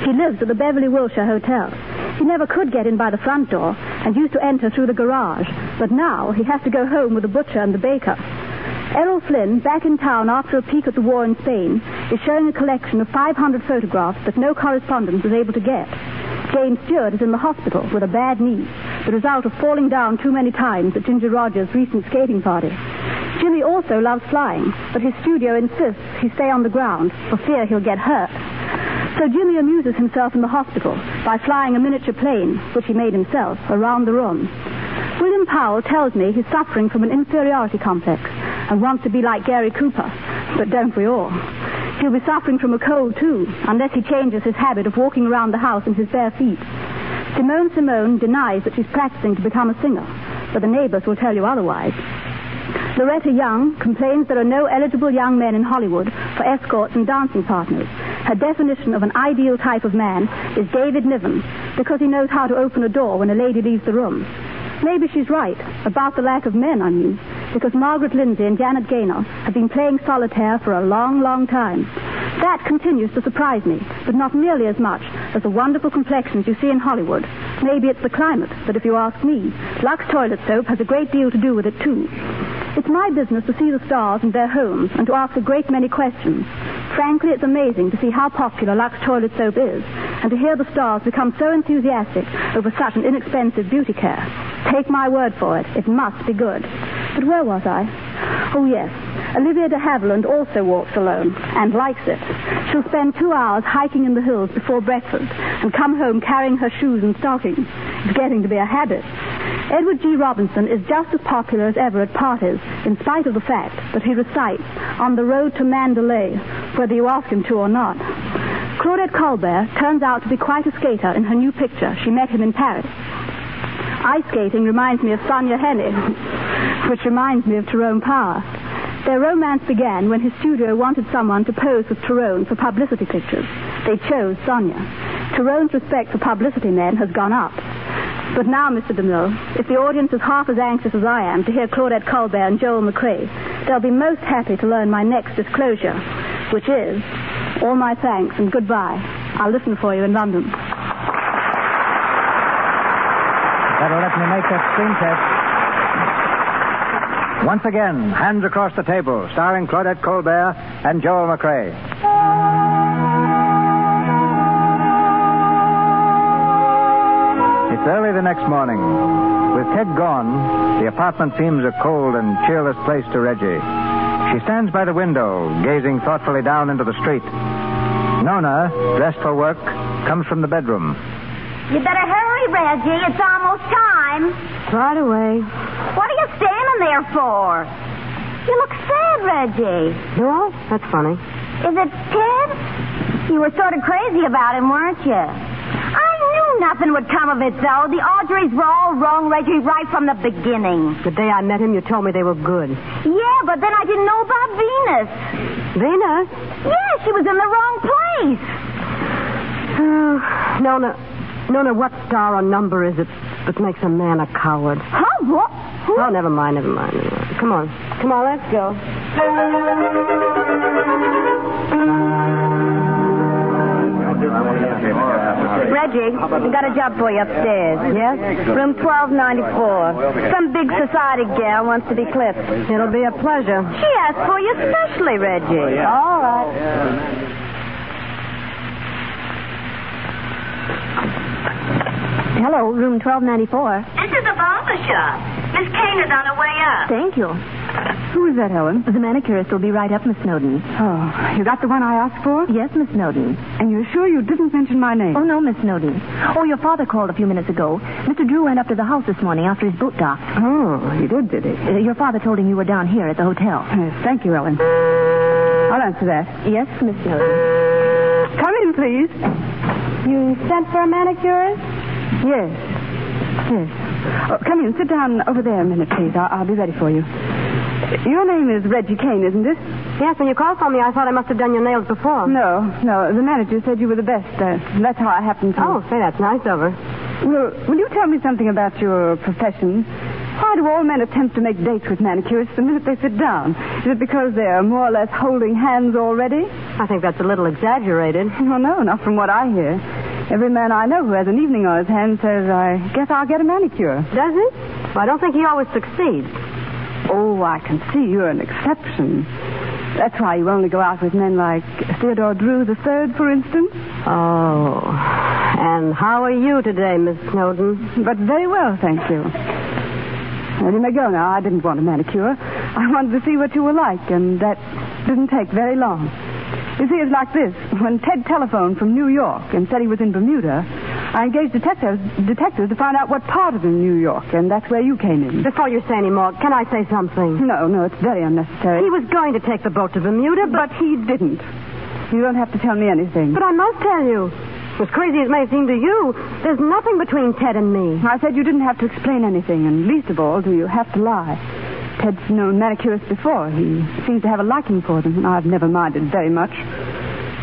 He lives at the Beverly Wilshire Hotel. He never could get in by the front door and used to enter through the garage, but now he has to go home with the butcher and the baker. Errol Flynn, back in town after a peek at the war in Spain, is showing a collection of 500 photographs that no correspondent was able to get. Jane Stewart is in the hospital with a bad knee, the result of falling down too many times at Ginger Rogers' recent skating party. Jimmy also loves flying, but his studio insists he stay on the ground for fear he'll get hurt. So Jimmy amuses himself in the hospital by flying a miniature plane, which he made himself, around the room. William Powell tells me he's suffering from an inferiority complex and wants to be like Gary Cooper, but don't we all? He'll be suffering from a cold, too, unless he changes his habit of walking around the house in his bare feet. Simone denies that she's practicing to become a singer, but the neighbors will tell you otherwise. Loretta Young complains there are no eligible young men in Hollywood for escorts and dancing partners. Her definition of an ideal type of man is David Niven, because he knows how to open a door when a lady leaves the room. Maybe she's right about the lack of men, I mean, because Margaret Lindsay and Janet Gaynor have been playing solitaire for a long, long time. That continues to surprise me, but not nearly as much as the wonderful complexions you see in Hollywood. Maybe it's the climate, but if you ask me, Lux toilet soap has a great deal to do with it, too. It's my business to see the stars in their homes and to ask a great many questions. Frankly, it's amazing to see how popular Lux toilet soap is and to hear the stars become so enthusiastic over such an inexpensive beauty care. Take my word for it, it must be good. But where was I? Oh, yes. Olivia de Havilland also walks alone and likes it. She'll spend 2 hours hiking in the hills before breakfast and come home carrying her shoes and stockings. It's getting to be a habit. Edward G. Robinson is just as popular as ever at parties, in spite of the fact that he recites On the Road to Mandalay, whether you ask him to or not. Claudette Colbert turns out to be quite a skater in her new picture. She met him in Paris. Ice skating reminds me of Sonia Hennig, which reminds me of Tyrone Power. Their romance began when his studio wanted someone to pose with Tyrone for publicity pictures. They chose Sonia. Tyrone's respect for publicity men has gone up. But now, Mr. DeMille, if the audience is half as anxious as I am to hear Claudette Colbert and Joel McRae, they'll be most happy to learn my next disclosure, which is, all my thanks and goodbye. I'll listen for you in London. Better let me make that screen test. Once again, Hands Across the Table, starring Claudette Colbert and Joel McRae. It's early the next morning. With Ted gone, the apartment seems a cold and cheerless place to Reggie. She stands by the window, gazing thoughtfully down into the street. Nona, dressed for work, comes from the bedroom. You better hurry, Reggie. It's almost time. Right away. What are you standing there for? You look sad, Reggie. Do I? That's funny. Is it Ted? You were sort of crazy about him, weren't you? I knew nothing would come of it, though. The Audreys were all wrong, Reggie, right from the beginning. The day I met him, you told me they were good. Yeah, but then I didn't know about Venus. Venus? Yeah, she was in the wrong place. Nona, what star or number is it that makes a man a coward? Huh? What? Who? Oh, never mind. Come on, let's go. Reggie, we got a job for you upstairs. Yes? Room 1294. Some big society gal wants to be clipped. It'll be a pleasure. She asked for you especially, Reggie. All right. Hello, room 1294. This is the barber shop. Miss Kane is on her way up. Thank you. Who is that, Helen? The manicurist will be right up, Miss Snowden. Oh, you got the one I asked for? Yes, Miss Snowden. And you're sure you didn't mention my name? Oh, no, Miss Snowden. Oh, your father called a few minutes ago. Mr. Drew went up to the house this morning after his boat docked. Oh, he did he? Your father told him you were down here at the hotel. Yes, thank you, Ellen. I'll answer that. Yes, Miss Snowden. Come in, please. You sent for a manicurist? Yes. Oh, come in. Sit down over there a minute, please. I'll be ready for you. Your name is Reggie Kane, isn't it? Yes, when you called for me, I thought I must have done your nails before. No. The manager said you were the best. That's how I happened to... Oh, say, that's nice of her. Well, will you tell me something about your profession? Why do all men attempt to make dates with manicurists the minute they sit down? Is it because they're more or less holding hands already? I think that's a little exaggerated. Well, no, not from what I hear. Every man I know who has an evening on his hands says, I guess I'll get a manicure. Does he? Well, I don't think he always succeeds. Oh, I can see you're an exception. That's why you only go out with men like Theodore Drew III, for instance. Oh. And how are you today, Miss Snowden? But very well, thank you. Well, you may go now. I didn't want a manicure. I wanted to see what you were like, and that didn't take very long. You see, it's like this. When Ted telephoned from New York and said he was in Bermuda, I engaged detectives to find out what part of New York, and that's where you came in. Before you say any more, can I say something? No, it's very unnecessary. He was going to take the boat to Bermuda, but he didn't. You don't have to tell me anything. But I must tell you. As crazy as it may seem to you, there's nothing between Ted and me. I said you didn't have to explain anything, and least of all do you have to lie. Ted's known manicurists before. He seems to have a liking for them, and I've never minded very much.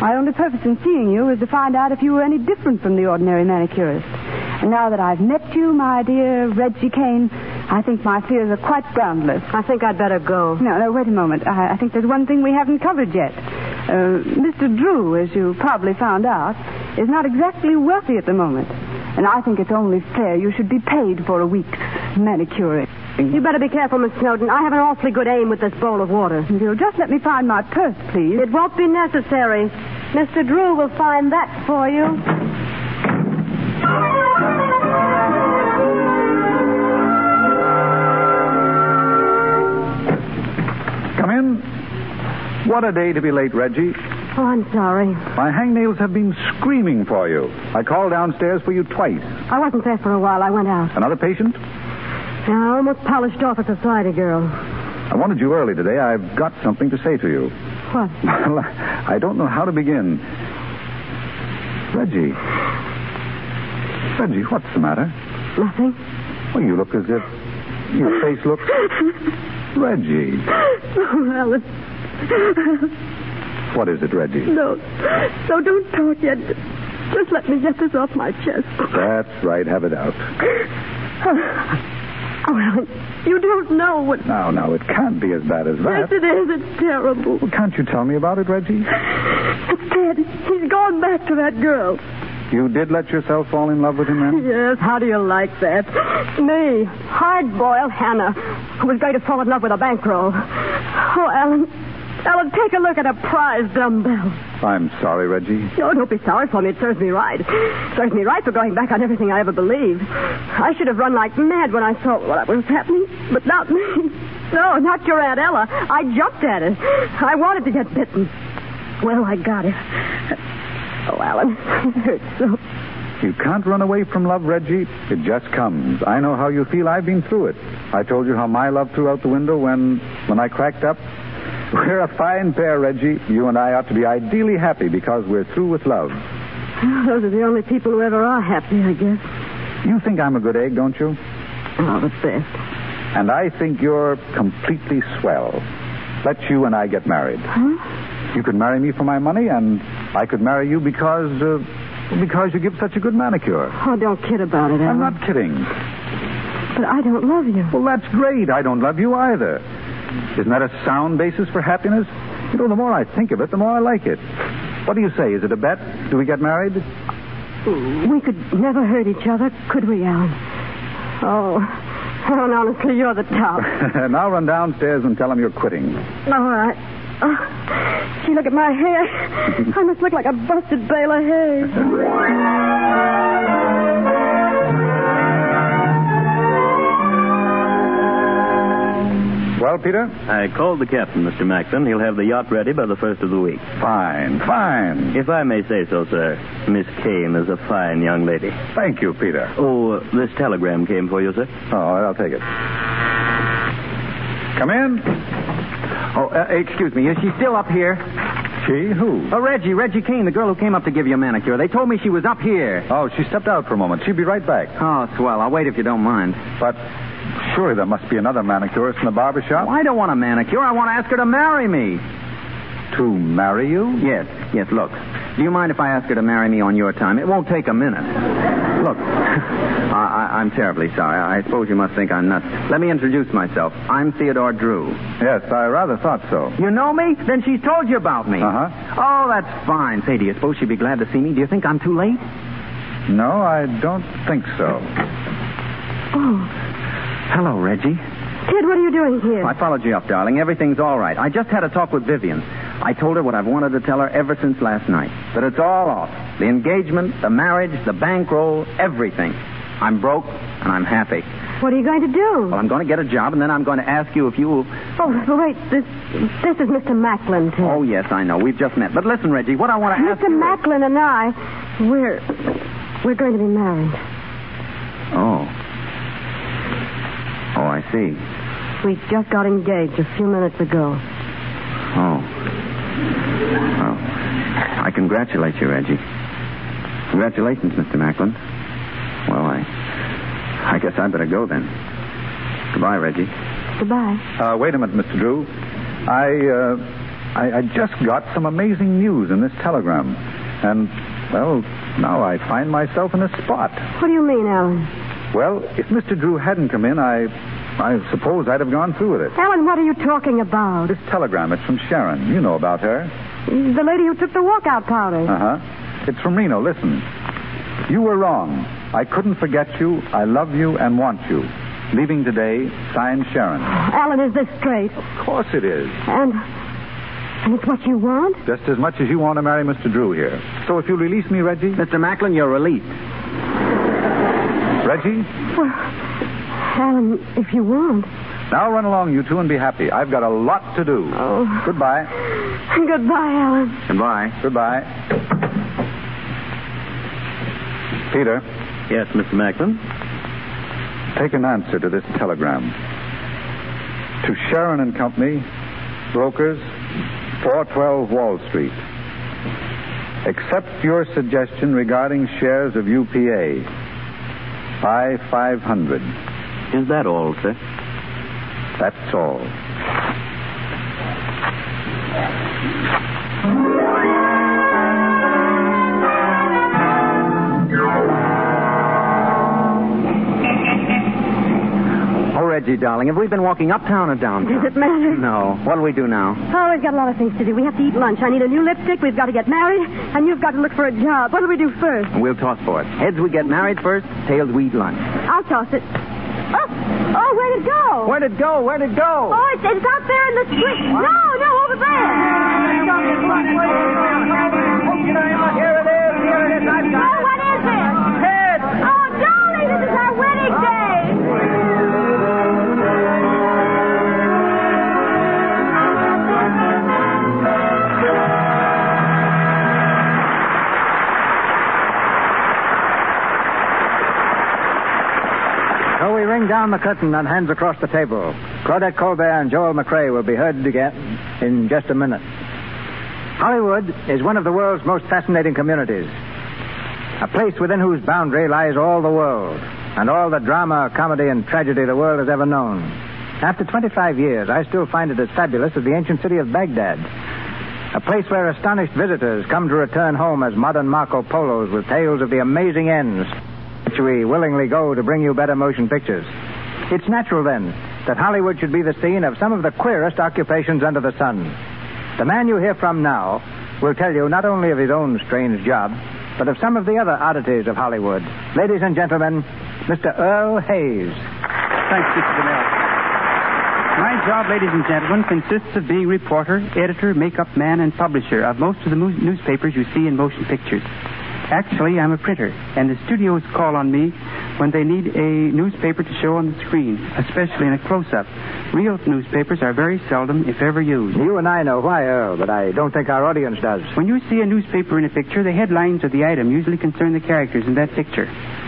My only purpose in seeing you is to find out if you were any different from the ordinary manicurist. And now that I've met you, my dear Reggie Kane, I think my fears are quite groundless. I think I'd better go. No, wait a moment. I think there's one thing we haven't covered yet. Mr. Drew, as you probably found out, is not exactly wealthy at the moment. And I think it's only fair you should be paid for a week's manicuring. You better be careful, Miss Snowden. I have an awfully good aim with this bowl of water. You'll just let me find my purse, please. It won't be necessary. Mr. Drew will find that for you. Come in. What a day to be late, Reggie. Oh, I'm sorry. My hangnails have been screaming for you. I called downstairs for you twice. I wasn't there for a while. I went out. Another patient? Yeah, I almost polished off a society girl. I wanted you early today. I've got something to say to you. What? Well, I don't know how to begin. Reggie, what's the matter? Nothing. Well, you look as if your face looks... Reggie. Oh, Alan. What is it, Reggie? No, don't talk yet. Just let me get this off my chest. That's right. Have it out. Oh, Alan, you don't know what... Now, it can't be as bad as that. Yes, it is. It's terrible. Well, can't you tell me about it, Reggie? It's Ted. He's gone back to that girl. You did let yourself fall in love with him, then? Yes, how do you like that? Me, hard-boiled Hannah, who was going to fall in love with a bankroll. Oh, Alan, take a look at a prize dumbbell. I'm sorry, Reggie. No, don't be sorry for me. It serves me right. It serves me right for going back on everything I ever believed. I should have run like mad when I saw what was happening, but not me. No, not your Aunt Ella. I jumped at it. I wanted to get bitten. Well, I got it. Oh, Alan, it hurts so. You can't run away from love, Reggie. It just comes. I know how you feel. I've been through it. I told you how my love threw out the window when I cracked up. We're a fine pair, Reggie. You and I ought to be ideally happy because we're through with love. Those are the only people who ever are happy, I guess. You think I'm a good egg, don't you? Oh, the best. And I think you're completely swell. Let's you and I get married. Huh? You could marry me for my money, and I could marry you because you give such a good manicure. Oh, don't kid about it, Alan. I'm not kidding. But I don't love you. Well, that's great. I don't love you either. Isn't that a sound basis for happiness? You know, the more I think of it, the more I like it. What do you say? Is it a bet? Do we get married? We could never hurt each other, could we, Alan? Oh, honestly, you're the top. Now run downstairs and tell him you're quitting. All right. Gee, look at my hair. I must look like a busted bale of hay. Well, Peter? I called the captain, Mr. Macklin. He'll have the yacht ready by the first of the week. Fine. If I may say so, sir, Miss Kane is a fine young lady. Thank you, Peter. Oh, this telegram came for you, sir? Oh, I'll take it. Come in. Oh, excuse me. Is she still up here? She? Who? Oh, Reggie Kane, the girl who came up to give you a manicure. They told me she was up here. Oh, she stepped out for a moment. She'll be right back. Oh, swell. I'll wait if you don't mind. But surely there must be another manicurist in the barber shop. Oh, I don't want a manicure. I want to ask her to marry me. To marry you? Yes. Look, do you mind if I ask her to marry me on your time? It won't take a minute. Look, I'm terribly sorry. I suppose you must think I'm nuts. Let me introduce myself. I'm Theodore Drew. Yes, I rather thought so. You know me? Then she's told you about me. Uh-huh. Oh, that's fine. Say, do you suppose she'd be glad to see me? Do you think I'm too late? No, I don't think so. Oh. Hello, Reggie. Ted, what are you doing here? I followed you up, darling. Everything's all right. I just had a talk with Vivian. I told her what I've wanted to tell her ever since last night. That it's all off. The engagement, the marriage, the bankroll, everything. I'm broke, and I'm happy. What are you going to do? Well, I'm going to get a job, and then I'm going to ask you if you will... Oh, wait. This is Mr. Macklin, Ted. Oh, yes, I know. We've just met. But listen, Reggie, what I want to ask you... Mr. Macklin and I, we're going to be married. Oh, I see. We just got engaged a few minutes ago. Oh. Well, I congratulate you, Reggie. Congratulations, Mr. Macklin. Well, I guess I better go then. Goodbye, Reggie. Goodbye. Wait a minute, Mr. Drew. I just got some amazing news in this telegram. And, well, now I find myself in a spot. What do you mean, Alan? Well, if Mr. Drew hadn't come in, I suppose I'd have gone through with it. Alan, what are you talking about? This telegram, it's from Sharon. You know about her. The lady who took the walkout party. Uh-huh. It's from Reno. Listen. You were wrong. I couldn't forget you. I love you and want you. Leaving today, signed Sharon. Alan, is this straight? Of course it is. And it's what you want? Just as much as you want to marry Mr. Drew here. So if you release me, Reggie... Mr. Macklin, you're released. Reggie? Well, Alan, if you want. Now run along, you two, and be happy. I've got a lot to do. Oh. Goodbye. Goodbye, Alan. Goodbye. Goodbye. Peter. Yes, Mr. Macklin? Take an answer to this telegram. To Sharon and Company, brokers, 412 Wall Street. Accept your suggestion regarding shares of UPA. Buy 500. Is that all, sir? That's all. Oh, Reggie, darling, have we been walking uptown or downtown? Does it matter? No. What'll we do now? Oh, we've got a lot of things to do. We have to eat lunch. I need a new lipstick. We've got to get married. And you've got to look for a job. What do we do first? We'll toss for it. Heads, we get married first. Tails, we eat lunch. I'll toss it. Oh, where'd it go? Where'd it go? Where'd it go? Oh, it's out there in the street. No, over there. Here it is. I've got it. What is it? Head. Oh, darling, this is our wedding day. So we ring down the curtain and hands across the table. Claudette Colbert and Joel McRae will be heard again in just a minute. Hollywood is one of the world's most fascinating communities. A place within whose boundary lies all the world and all the drama, comedy, and tragedy the world has ever known. After 25 years, I still find it as fabulous as the ancient city of Baghdad. A place where astonished visitors come to return home as modern Marco Polos with tales of the amazing ends, which we willingly go to bring you better motion pictures. It's natural, then, that Hollywood should be the scene of some of the queerest occupations under the sun. The man you hear from now will tell you not only of his own strange job, but of some of the other oddities of Hollywood. Ladies and gentlemen, Mr. Earl Hayes. Thanks, Mr. DeMille. My job, ladies and gentlemen, consists of being reporter, editor, makeup man, and publisher of most of the newspapers you see in motion pictures. Actually, I'm a printer, and the studios call on me when they need a newspaper to show on the screen, especially in a close-up. Real newspapers are very seldom, if ever, used. You and I know why, Earl, but I don't think our audience does. When you see a newspaper in a picture, the headlines of the item usually concern the characters in that picture.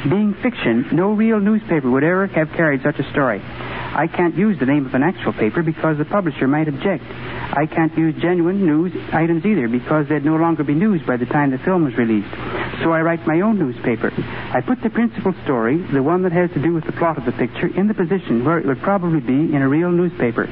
Being fiction, no real newspaper would ever have carried such a story. I can't use the name of an actual paper because the publisher might object. I can't use genuine news items either because they'd no longer be news by the time the film was released. So I write my own newspaper. I put the principal story, the one that has to do with the plot of the picture, in the position where it would probably be in a real newspaper.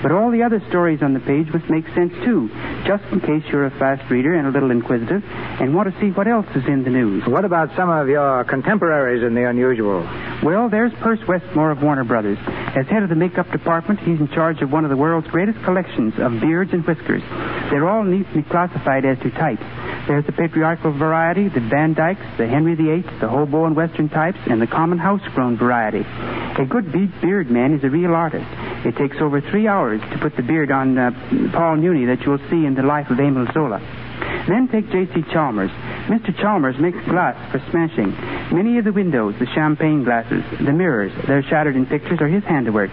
But all the other stories on the page must make sense, too, just in case you're a fast reader and a little inquisitive and want to see what else is in the news. What about some of your contemporaries in the unusual? Well, there's Perce Westmore of Warner Brothers. As head of the makeup department, he's in charge of one of the world's greatest collections of beards and whiskers. They're all neatly classified as to types. There's the patriarchal variety, the Van Dykes, the Henry VIII, the hobo and western types, and the common house-grown variety. A good beard man is a real artist. It takes over 3 hours to put the beard on Paul Muni that you'll see in The Life of Emile Zola. Then take J.C. Chalmers. Mr. Chalmers makes glass for smashing. Many of the windows, the champagne glasses, the mirrors, they're shattered in pictures, are his handiwork.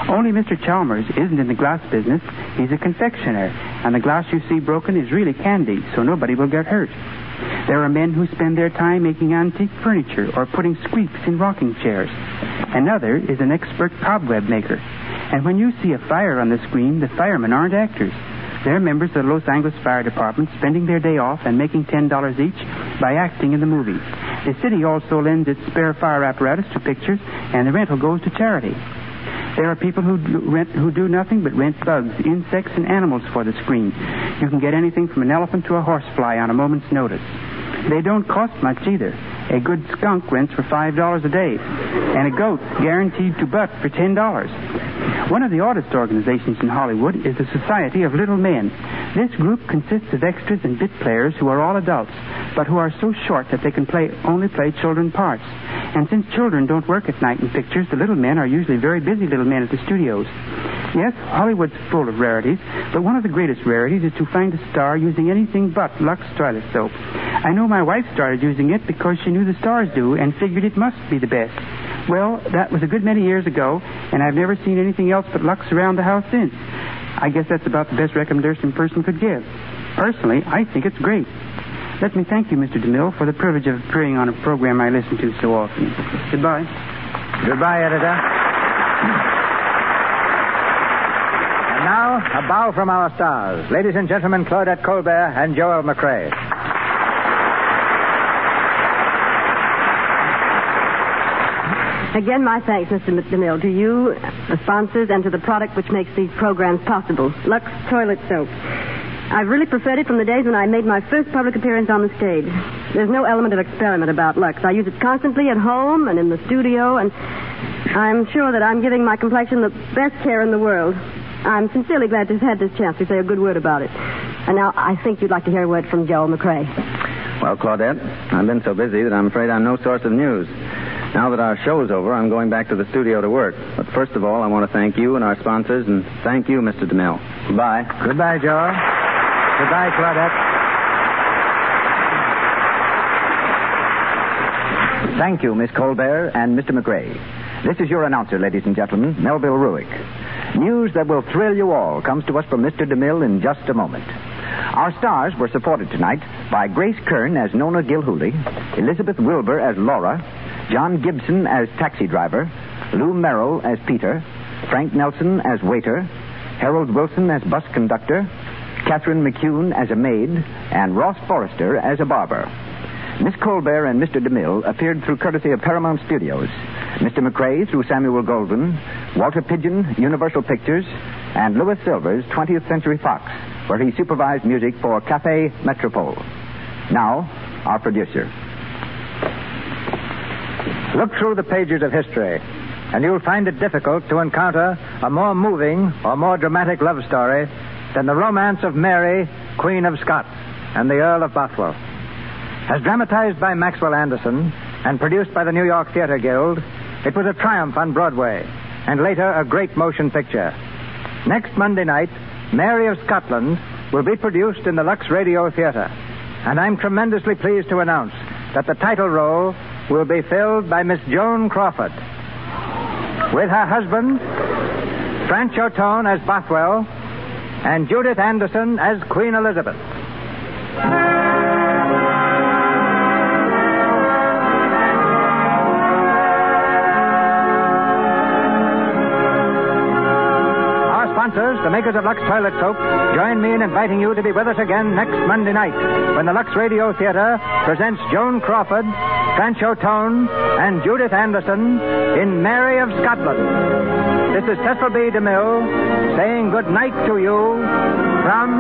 Only Mr. Chalmers isn't in the glass business. He's a confectioner, and the glass you see broken is really candy, so nobody will get hurt. There are men who spend their time making antique furniture or putting squeaks in rocking chairs. Another is an expert cobweb maker. And when you see a fire on the screen, the firemen aren't actors. They're members of the Los Angeles Fire Department spending their day off and making $10 each by acting in the movie. The city also lends its spare fire apparatus to pictures, and the rental goes to charity. There are people who do nothing but rent bugs, insects, and animals for the screen. You can get anything from an elephant to a horsefly on a moment's notice. They don't cost much either. A good skunk rents for $5 a day, and a goat guaranteed to butt for $10. One of the oddest organizations in Hollywood is the Society of Little Men. This group consists of extras and bit players who are all adults, but who are so short that they can only play children parts. And since children don't work at night in pictures, the little men are usually very busy little men at the studios. Yes, Hollywood's full of rarities, but one of the greatest rarities is to find a star using anything but Lux toilet soap. I know my wife started using it because she knew the stars do and figured it must be the best. Well, that was a good many years ago, and I've never seen anything else but Lux around the house since. I guess that's about the best recommendation a person could give. Personally, I think it's great. Let me thank you, Mr. DeMille, for the privilege of appearing on a program I listen to so often. Goodbye. Goodbye, editor. And now, a bow from our stars. Ladies and gentlemen, Claudette Colbert and Joel McRae. Again, my thanks, Mr. DeMille, to you, the sponsors, and to the product which makes these programs possible, Lux Toilet Soap. I've really preferred it from the days when I made my first public appearance on the stage. There's no element of experiment about Lux. I use it constantly at home and in the studio, and I'm sure that I'm giving my complexion the best care in the world. I'm sincerely glad to have had this chance to say a good word about it. And now I think you'd like to hear a word from Joel McRae. Well, Claudette, I've been so busy that I'm afraid I'm no source of news. Now that our show's over, I'm going back to the studio to work. But first of all, I want to thank you and our sponsors, and thank you, Mr. DeMille. Goodbye. Goodbye, Joel. Goodbye, Claudette. Thank you, Miss Colbert and Mr. McRae. This is your announcer, ladies and gentlemen, Melville Ruick. News that will thrill you all comes to us from Mr. DeMille in just a moment. Our stars were supported tonight by Grace Kern as Nona Gilhooly, Elizabeth Wilbur as Laura, John Gibson as taxi driver, Lou Merrill as Peter, Frank Nelson as waiter, Harold Wilson as bus conductor, Catherine McCune as a maid, and Ross Forrester as a barber. Miss Colbert and Mr. DeMille appeared through courtesy of Paramount Studios, Mr. McRae through Samuel Goldwyn, Walter Pidgeon, Universal Pictures, and Louis Silvers, 20th Century Fox, where he supervised music for Café Metropole. Now, our producer. Look through the pages of history, and you'll find it difficult to encounter a more moving or more dramatic love story than the romance of Mary, Queen of Scots, and the Earl of Bothwell. As dramatized by Maxwell Anderson and produced by the New York Theater Guild, it was a triumph on Broadway, and later a great motion picture. Next Monday night, Mary of Scotland will be produced in the Lux Radio Theater, and I'm tremendously pleased to announce that the title role will be filled by Miss Joan Crawford, with her husband, Francho Tone as Bothwell, and Judith Anderson as Queen Elizabeth. Sponsors, the makers of Lux Toilet Soap, join me in inviting you to be with us again next Monday night when the Lux Radio Theater presents Joan Crawford, Francho Tone, and Judith Anderson in Mary of Scotland. This is Cecil B. DeMille saying good night to you from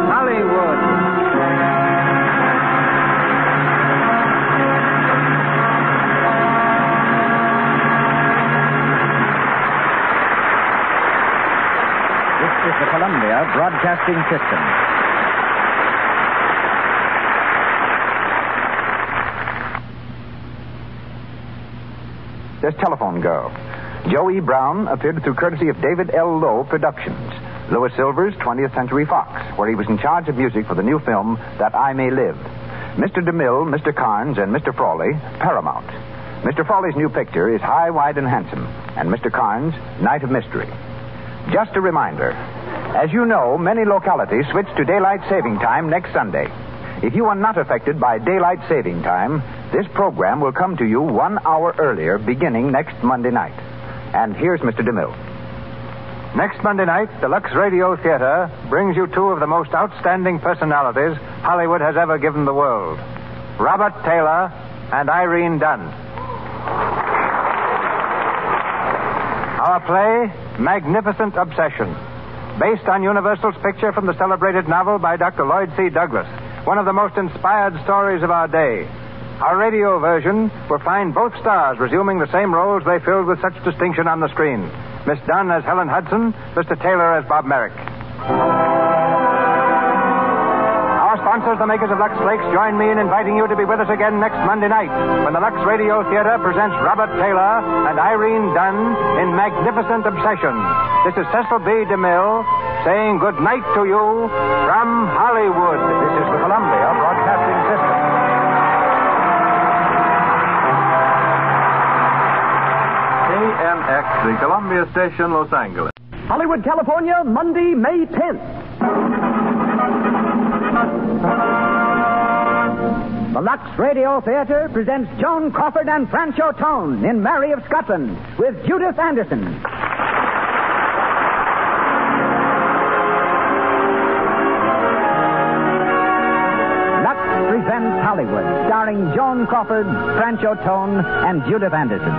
Hollywood. This is the Columbia Broadcasting System. This telephone girl. Joe E. Brown appeared through courtesy of David L. Lowe Productions. Louis Silvers, 20th Century Fox, where he was in charge of music for the new film That I May Live. Mr. DeMille, Mr. Carnes, and Mr. Frawley, Paramount. Mr. Frawley's new picture is High, Wide, and Handsome, and Mr. Carnes, Night of Mystery. Just a reminder, as you know, many localities switch to daylight saving time next Sunday. If you are not affected by daylight saving time, this program will come to you 1 hour earlier beginning next Monday night. And here's Mr. DeMille. Next Monday night, the Lux Radio Theater brings you two of the most outstanding personalities Hollywood has ever given the world, Robert Taylor and Irene Dunn. Our play, Magnificent Obsession, based on Universal's picture from the celebrated novel by Dr. Lloyd C. Douglas, one of the most inspired stories of our day. Our radio version will find both stars resuming the same roles they filled with such distinction on the screen. Miss Dunn as Helen Hudson, Mr. Taylor as Bob Merrick. Our sponsors, the makers of Lux Flakes, join me in inviting you to be with us again next Monday night when the Lux Radio Theater presents Robert Taylor and Irene Dunn in Magnificent Obsession. This is Cecil B. DeMille saying good night to you from Hollywood. This is the Columbia Broadcasting System. KNX, the Columbia Station, Los Angeles. Hollywood, California, Monday, May 10th. The Lux Radio Theater presents Joan Crawford and Francho Tone in Mary of Scotland with Judith Anderson. Lux presents Hollywood, starring Joan Crawford, Francho Tone, and Judith Anderson.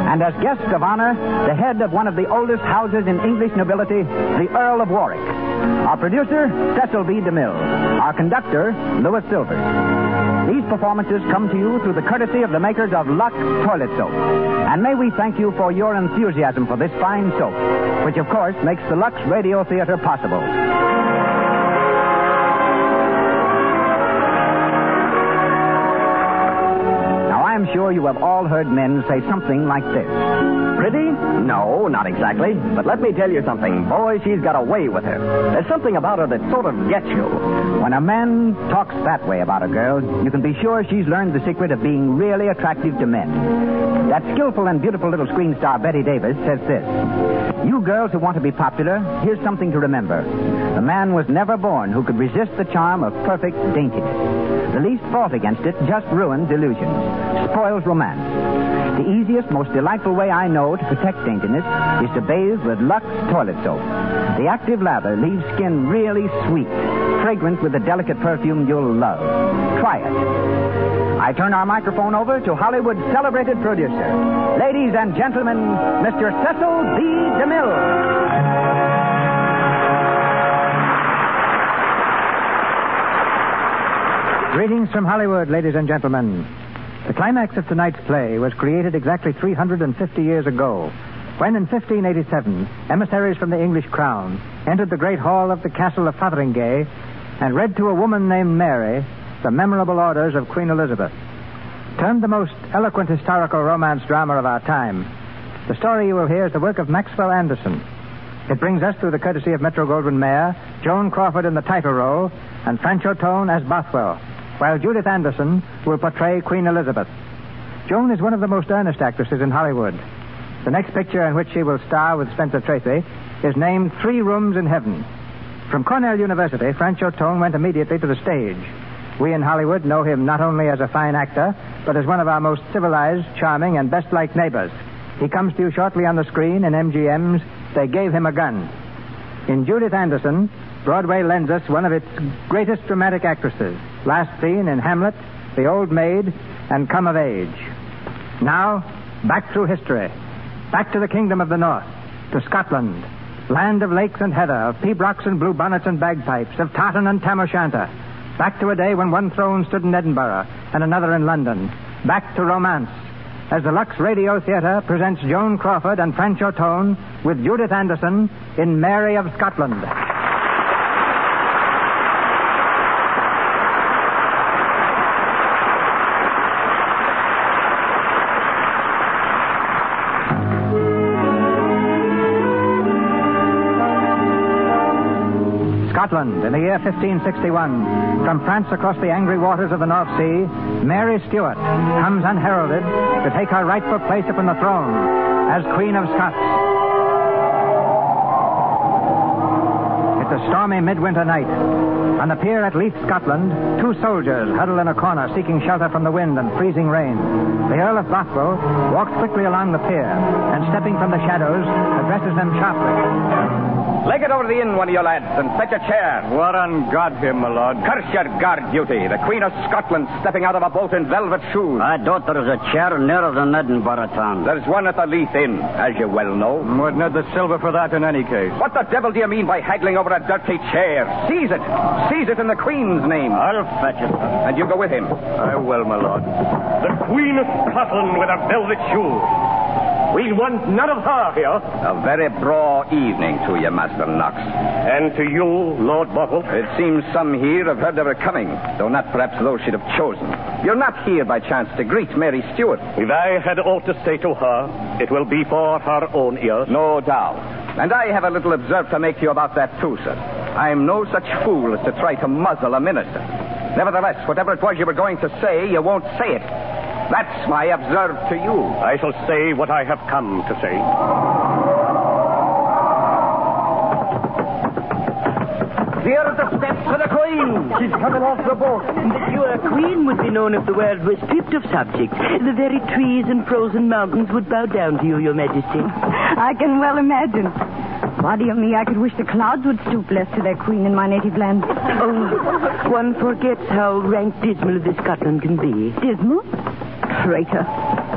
And as guest of honor, the head of one of the oldest houses in English nobility, the Earl of Warwick. Our producer, Cecil B. DeMille. Our conductor, Louis Silvers. These performances come to you through the courtesy of the makers of Lux Toilet Soap. And may we thank you for your enthusiasm for this fine soap, which of course makes the Lux Radio Theater possible. Now, I'm sure you have all heard men say something like this. Pretty? No, not exactly. But let me tell you something. Boy, she's got a way with her. There's something about her that sort of gets you. When a man talks that way about a girl, you can be sure she's learned the secret of being really attractive to men. That skillful and beautiful little screen star, Betty Davis, says this. You girls who want to be popular, here's something to remember. The man was never born who could resist the charm of perfect daintiness. The least fault against it just ruins illusions, spoils romance. The easiest, most delightful way I know to protect daintiness is to bathe with Lux Toilet Soap. The active lather leaves skin really sweet, fragrant with the delicate perfume you'll love. Try it. I turn our microphone over to Hollywood's celebrated producer. Ladies and gentlemen, Mr. Cecil B. DeMille. Greetings from Hollywood, ladies and gentlemen. The climax of tonight's play was created exactly 350 years ago, when in 1587, emissaries from the English crown entered the great hall of the castle of Fotheringay and read to a woman named Mary the memorable orders of Queen Elizabeth. Termed the most eloquent historical romance drama of our time, the story you will hear is the work of Maxwell Anderson. It brings us through the courtesy of Metro-Goldwyn-Mayer, Joan Crawford in the title role, and Francho Tone as Bothwell, while Judith Anderson will portray Queen Elizabeth. Joan is one of the most earnest actresses in Hollywood. The next picture in which she will star with Spencer Tracy is named 3 Rooms in Heaven. From Cornell University, Franchot Tone went immediately to the stage. We in Hollywood know him not only as a fine actor, but as one of our most civilized, charming, and best-liked neighbors. He comes to you shortly on the screen in MGM's They Gave Him a Gun. In Judith Anderson, Broadway lends us one of its greatest dramatic actresses, last seen in Hamlet, The Old Maid, and Come of Age. Now, back through history, back to the Kingdom of the North, to Scotland, land of lakes and heather, of pibrochs and bluebonnets and bagpipes, of tartan and tam o'shanter, back to a day when one throne stood in Edinburgh and another in London, back to romance, as the Lux Radio Theatre presents Joan Crawford and Franchot Tone with Judith Anderson in Mary of Scotland. Scotland, in the year 1561, from France across the angry waters of the North Sea, Mary Stuart comes unheralded to take her rightful place upon the throne as Queen of Scots. It's a stormy midwinter night. On the pier at Leith, Scotland, 2 soldiers huddle in a corner seeking shelter from the wind and freezing rain. The Earl of Bothwell walks quickly along the pier and, stepping from the shadows, addresses them sharply. Leg it over the inn, one of you lads, and fetch a chair. What on God here, my lord? Curse your guard duty. The Queen of Scotland stepping out of a boat in velvet shoes. I thought there was a chair nearer than Edinburgh town. There's one at the Leith Inn, as you well know. Wouldn't have the silver for that in any case. What the devil do you mean by haggling over a dirty chair? Seize it. Seize it in the Queen's name. I'll fetch it. And you go with him. I will, my lord. The Queen of Scotland with her velvet shoes. We want none of her here. A very broad evening to you, Master Knox. And to you, Lord Bothwell. It seems some here have heard of her coming, though not perhaps those she'd have chosen. You're not here by chance to greet Mary Stuart. If I had aught to say to her, it will be for her own ears. No doubt. And I have a little observe to make to you about that too, sir. I'm no such fool as to try to muzzle a minister. Nevertheless, whatever it was you were going to say, you won't say it. That's my observe to you. I shall say what I have come to say. Here are the steps for the Queen. She's coming off the boat. Your Queen would be known if the world was stripped of subjects. The very trees and frozen mountains would bow down to you, Your Majesty. I can well imagine. Body of me, I could wish the clouds would stoop less to their queen in my native land. Oh, one forgets how rank dismal this Scotland can be. Dismal? Traitor.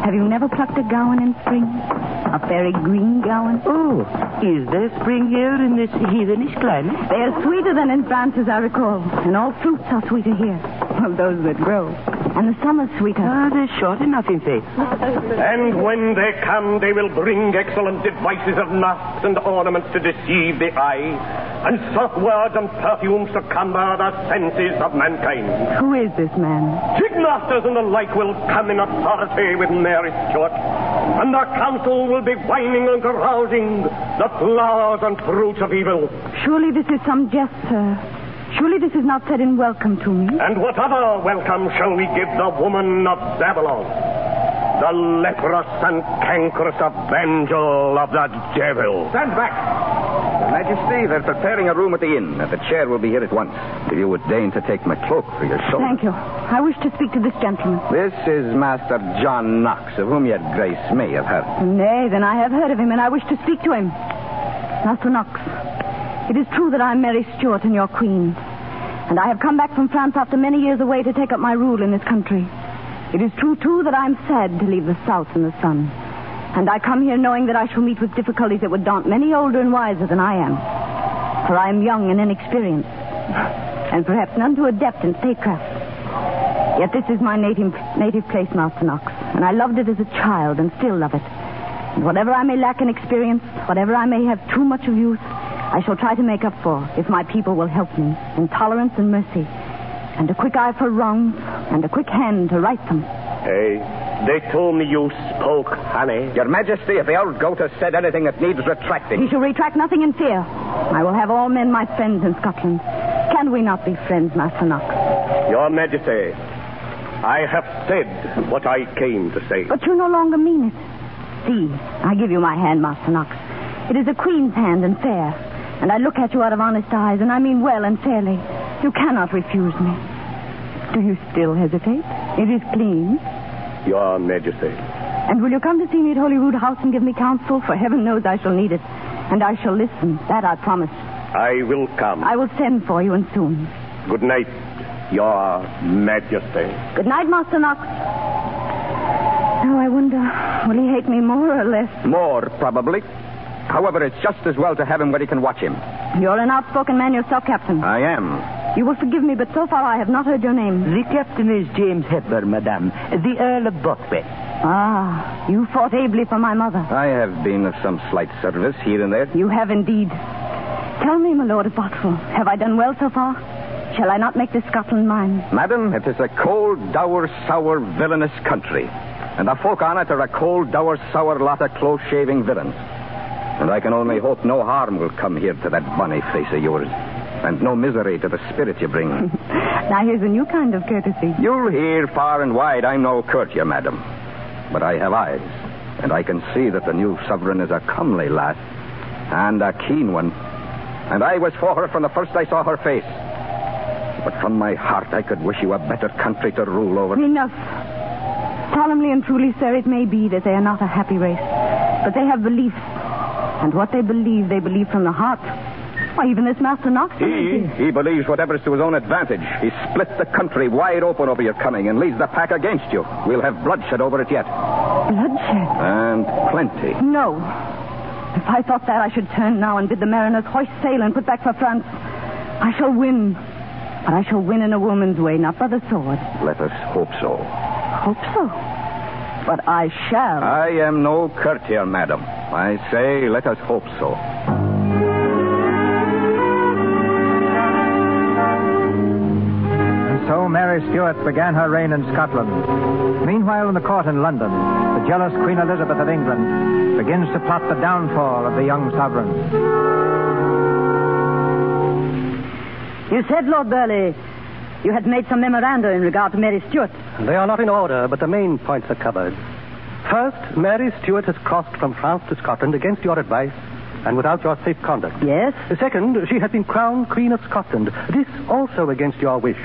Have you never plucked a gowan in spring? A very green gowan? Oh, is there spring here in this heathenish climate? They are sweeter than in France, as I recall. And all fruits are sweeter here. Well, those that grow. And the summer's sweeter. Ah, they're short enough in faith. And when they come, they will bring excellent devices of masks and ornaments to deceive the eye, and soft words and perfumes to cumber the senses of mankind. Who is this man? Jigmasters and the like will come in authority with Mary Stuart, and their council will be whining and carousing the flowers and fruits of evil. Surely this is some jest, sir. Surely this is not said in welcome to me. And what other welcome shall we give the woman of Babylon? The leprous and cankerous evangel of the devil. Stand back. Your Majesty, they're preparing a room at the inn, and the chair will be here at once. If you would deign to take my cloak for your shoulder. Thank you. I wish to speak to this gentleman. This is Master John Knox, of whom your grace may have heard. Nay, then I have heard of him, and I wish to speak to him. Master Knox, it is true that I am Mary Stuart and your queen. And I have come back from France after many years away to take up my rule in this country. It is true, too, that I am sad to leave the south in the sun. And I come here knowing that I shall meet with difficulties that would daunt many older and wiser than I am. For I am young and inexperienced, and perhaps none too adept in statecraft. Yet this is my native place, Master Knox, and I loved it as a child and still love it. And whatever I may lack in experience, whatever I may have too much of youth, I shall try to make up for if my people will help me in tolerance and mercy, and a quick eye for wrongs, and a quick hand to right them. Hey, they told me you spoke, honey. Your Majesty, if the old goat has said anything that needs retracting... He shall retract nothing in fear. I will have all men my friends in Scotland. Can we not be friends, Master Knox? Your Majesty, I have said what I came to say. But you no longer mean it. See, I give you my hand, Master Knox. It is a queen's hand and fair. And I look at you out of honest eyes, and I mean well and fairly. You cannot refuse me. Do you still hesitate? It is clean. Your Majesty. And will you come to see me at Holyrood House and give me counsel? For heaven knows I shall need it. And I shall listen. That I promise. I will come. I will send for you and soon. Good night, Your Majesty. Good night, Master Knox. Oh, I wonder, will he hate me more or less? More, probably. However, it's just as well to have him where he can watch him. You're an outspoken man yourself, Captain. I am. You will forgive me, but so far I have not heard your name. The captain is James Hepburn, madame. The Earl of Bothwell. Ah, you fought ably for my mother. I have been of some slight service here and there. You have indeed. Tell me, my lord of Bothwell, have I done well so far? Shall I not make this Scotland mine? Madam, it is a cold, dour, sour, villainous country. And the folk on it are a cold, dour, sour lot of close-shaving villains. And I can only hope no harm will come here to that bonny face of yours. And no misery to the spirit you bring. Now, here's a new kind of courtesy. You'll hear far and wide I'm no courtier, madam. But I have eyes. And I can see that the new sovereign is a comely lass. And a keen one. And I was for her from the first I saw her face. But from my heart, I could wish you a better country to rule over. Enough. Solemnly and truly, sir, it may be that they are not a happy race. But they have beliefs. And what they believe from the heart. Why, even this Master Knox. He believes whatever's to his own advantage. He splits the country wide open over your coming and leads the pack against you. We'll have bloodshed over it yet. Bloodshed? And plenty. No. If I thought that, I should turn now and bid the mariners hoist sail and put back for France. I shall win. But I shall win in a woman's way, not by the sword. Let us hope so. Hope so? But I shall. I am no courtier, madam. I say, let us hope so. And so Mary Stuart began her reign in Scotland. Meanwhile, in the court in London, the jealous Queen Elizabeth of England begins to plot the downfall of the young sovereign. You said, Lord Burleigh, you had made some memoranda in regard to Mary Stuart. They are not in order, but the main points are covered. First, Mary Stuart has crossed from France to Scotland against your advice and without your safe conduct. Yes? Second, she has been crowned Queen of Scotland. This also against your wish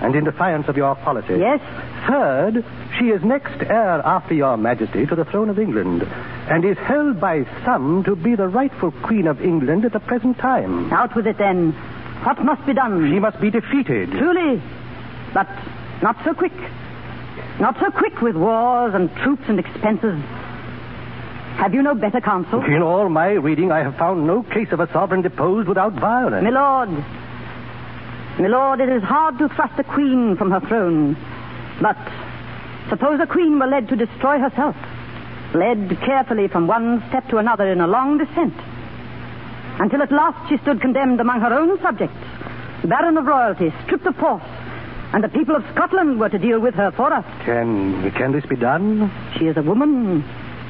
and in defiance of your policy. Yes? Third, she is next heir after your Majesty to the throne of England and is held by some to be the rightful Queen of England at the present time. Out with it, then. What must be done? She must be defeated. Truly. But not so quick. Not so quick with wars and troops and expenses. Have you no better counsel? In all my reading, I have found no case of a sovereign deposed without violence. My lord, it is hard to thrust a queen from her throne. But suppose a queen were led to destroy herself, led carefully from one step to another in a long descent, until at last she stood condemned among her own subjects, barren of royalty, stripped of force, and the people of Scotland were to deal with her for us. Can this be done? She is a woman,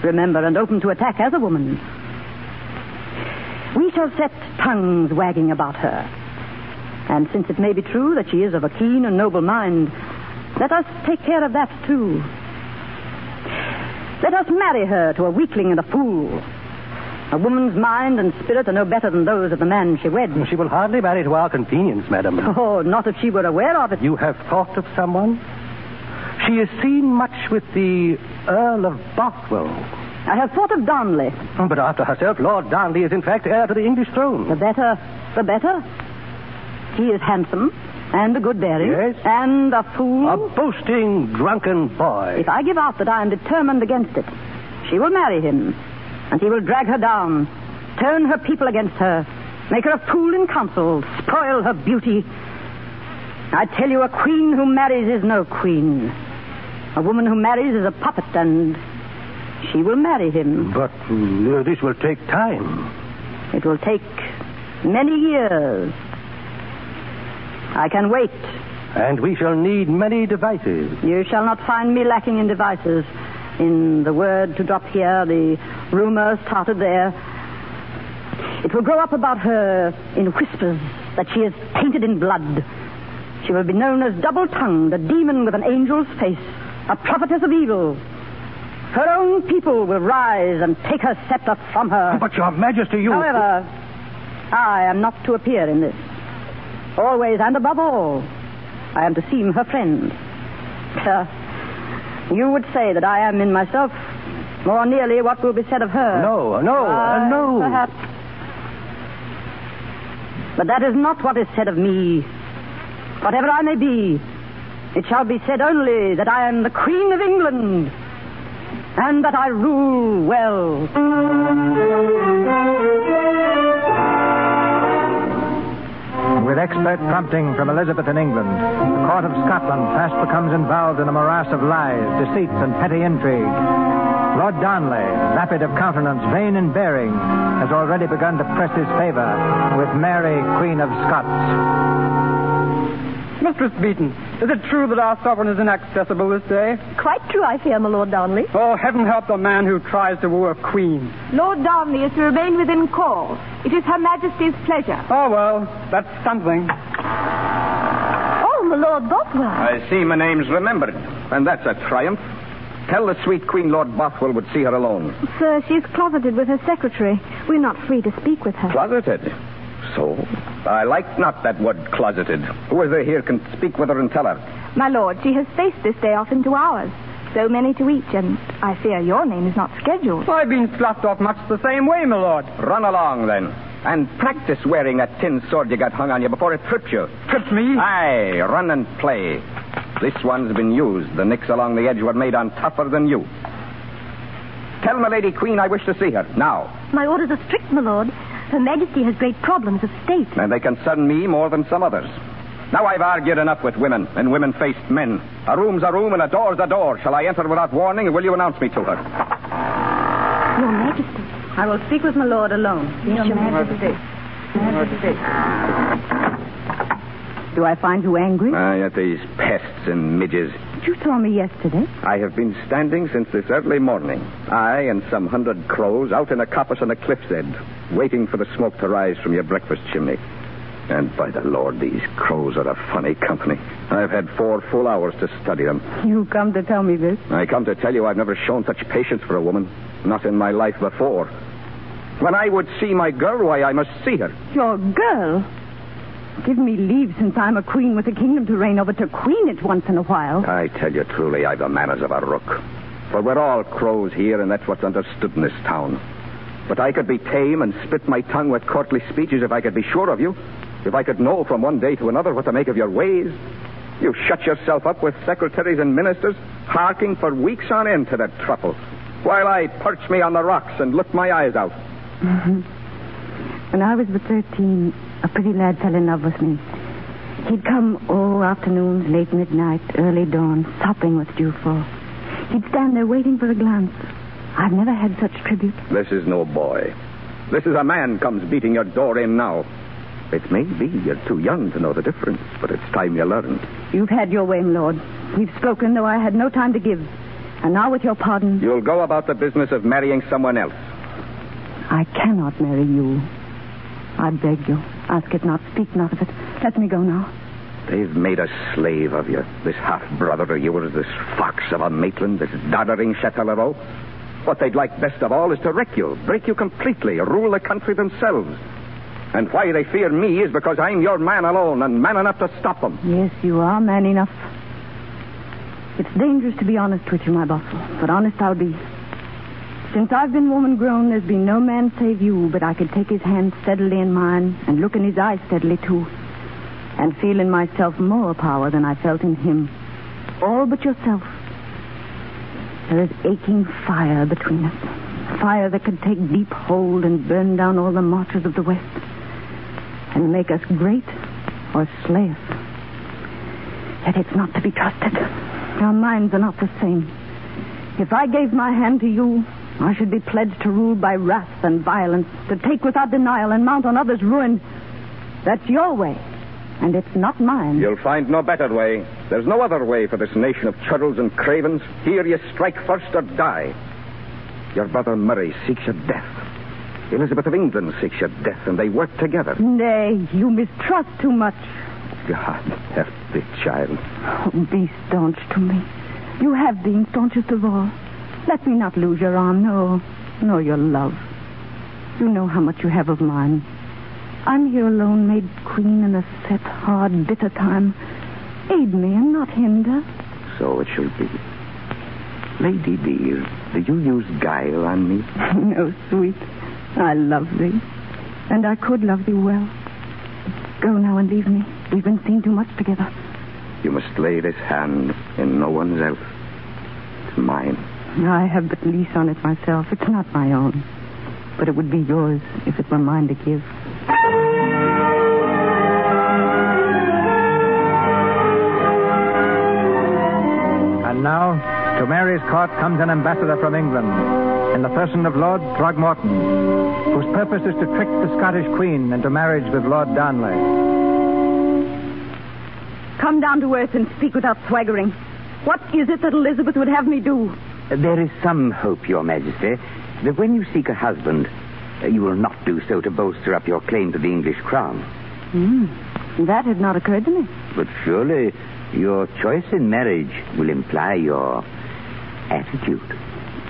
remember, and open to attack as a woman. We shall set tongues wagging about her. And since it may be true that she is of a keen and noble mind, let us take care of that, too. Let us marry her to a weakling and a fool. A woman's mind and spirit are no better than those of the man she wed. She will hardly marry to our convenience, madam. Oh, not if she were aware of it. You have thought of someone? She is seen much with the Earl of Bothwell. I have thought of Darnley. But after herself, Lord Darnley is in fact heir to the English throne. The better. He is handsome and a good bearing. Yes. And a fool. A boasting, drunken boy. If I give out that I am determined against it, she will marry him. And he will drag her down, turn her people against her, make her a fool in council, spoil her beauty. I tell you, a queen who marries is no queen. A woman who marries is a puppet, and she will marry him. But this will take time. It will take many years. I can wait. And we shall need many devices. You shall not find me lacking in devices. In the word to drop here, the rumor started there. It will grow up about her in whispers that she is tainted in blood. She will be known as double-tongued, a demon with an angel's face, a prophetess of evil. Her own people will rise and take her scepter from her. But, Your Majesty, you... However, I am not to appear in this. Always and above all, I am to seem her friend. You would say that I am in myself more nearly what will be said of her. No. Perhaps. But that is not what is said of me. Whatever I may be, it shall be said only that I am the Queen of England and that I rule well. With expert prompting from Elizabeth in England, the court of Scotland fast becomes involved in a morass of lies, deceits, and petty intrigue. Lord Darnley, vapid of countenance, vain in bearing, has already begun to press his favor with Mary, Queen of Scots. Mistress Beaton, is it true that our sovereign is inaccessible this day? Quite true, I fear, my Lord Darnley. Oh, heaven help the man who tries to woo a queen. Lord Darnley is to remain within call. It is Her Majesty's pleasure. Oh, well, that's something. Oh, my Lord Bothwell. I see my name's remembered, and that's a triumph. Tell the sweet Queen Lord Bothwell would see her alone. Sir, she's closeted with her secretary. We're not free to speak with her. Closeted? So? I like not that word closeted. Who is there here can speak with her and tell her? My lord, she has spaced this day off into hours. So many to each, and I fear your name is not scheduled. I've been sloughed off much the same way, my lord. Run along, then. And practice wearing that tin sword you got hung on you before it trips you. Trips me? Aye, run and play. This one's been used. The nicks along the edge were made on tougher than you. Tell my Lady Queen I wish to see her, now. My orders are strict, my lord. Her Majesty has great problems of state. And they concern me more than some others. Now I've argued enough with women and women-faced men. A room's a room and a door's a door. Shall I enter without warning, or will you announce me to her? Your Majesty. I will speak with my lord alone. Yes, Your Majesty. Do I find you angry? At these pests and midges. You saw me yesterday. I have been standing since this early morning. I and some 100 crows out in a coppice on the cliff's edge, waiting for the smoke to rise from your breakfast chimney. And by the Lord, these crows are a funny company. I've had 4 full hours to study them. You come to tell me this? I come to tell you I've never shown such patience for a woman. Not in my life before. When I would see my girl, why, I must see her. Your girl? Give me leave, since I'm a queen with a kingdom to reign over, to queen it once in a while. I tell you truly, I've the manners of a rook. For we're all crows here, and that's what's understood in this town. But I could be tame and spit my tongue with courtly speeches if I could be sure of you. If I could know from one day to another what to make of your ways. You shut yourself up with secretaries and ministers, harking for weeks on end to that truffle, while I perch me on the rocks and look my eyes out. Mm-hmm. When I was but 13, a pretty lad fell in love with me. He'd come, afternoons, late midnight, early dawn, sopping with dewfall. He'd stand there waiting for a glance. I've never had such tribute. This is no boy. This is a man comes beating your door in now. It may be you're too young to know the difference, but it's time you learned. You've had your way, my lord. We've spoken, though I had no time to give. And now, with your pardon... You'll go about the business of marrying someone else. I cannot marry you. I beg you. Ask it not. Speak not of it. Let me go now. They've made a slave of you. This half-brother of yours, this fox of a Maitland, this doddering Châtellerault. What they'd like best of all is to wreck you, break you completely, rule the country themselves. And why they fear me is because I'm your man alone and man enough to stop them. Yes, you are man enough. It's dangerous to be honest with you, my Bothwell, but honest I'll be. Since I've been woman-grown, there's been no man save you, but I could take his hand steadily in mine and look in his eyes steadily, too, and feel in myself more power than I felt in him. All but yourself. There is aching fire between us. Fire that could take deep hold and burn down all the marches of the West and make us great or slay us. Yet it's not to be trusted. Our minds are not the same. If I gave my hand to you, I should be pledged to rule by wrath and violence, to take without denial and mount on others' ruin. That's your way, and it's not mine. You'll find no better way. There's no other way for this nation of churls and cravens. Here you strike first or die. Your brother Murray seeks your death. Elizabeth of England seeks your death, and they work together. Nay, you mistrust too much. God help the child. Oh, be staunch to me. You have been staunchest of all. Let me not lose your arm, no, your love. You know how much you have of mine. I'm here alone, made queen in a set, hard, bitter time. Aid me and not hinder. So it shall be. Lady dear, do you use guile on me? No, sweet. I love thee. And I could love thee well. Go now and leave me. We've been seen too much together. You must lay this hand in no one's else. It's mine. I have but lease on it myself. It's not my own. But it would be yours if it were mine to give. And now, to Mary's court comes an ambassador from England, in the person of Lord Throgmorton, whose purpose is to trick the Scottish Queen into marriage with Lord Darnley. Come down to earth and speak without swaggering. What is it that Elizabeth would have me do? There is some hope, Your Majesty, that when you seek a husband, you will not do so to bolster up your claim to the English crown. That had not occurred to me. But surely your choice in marriage will imply your attitude.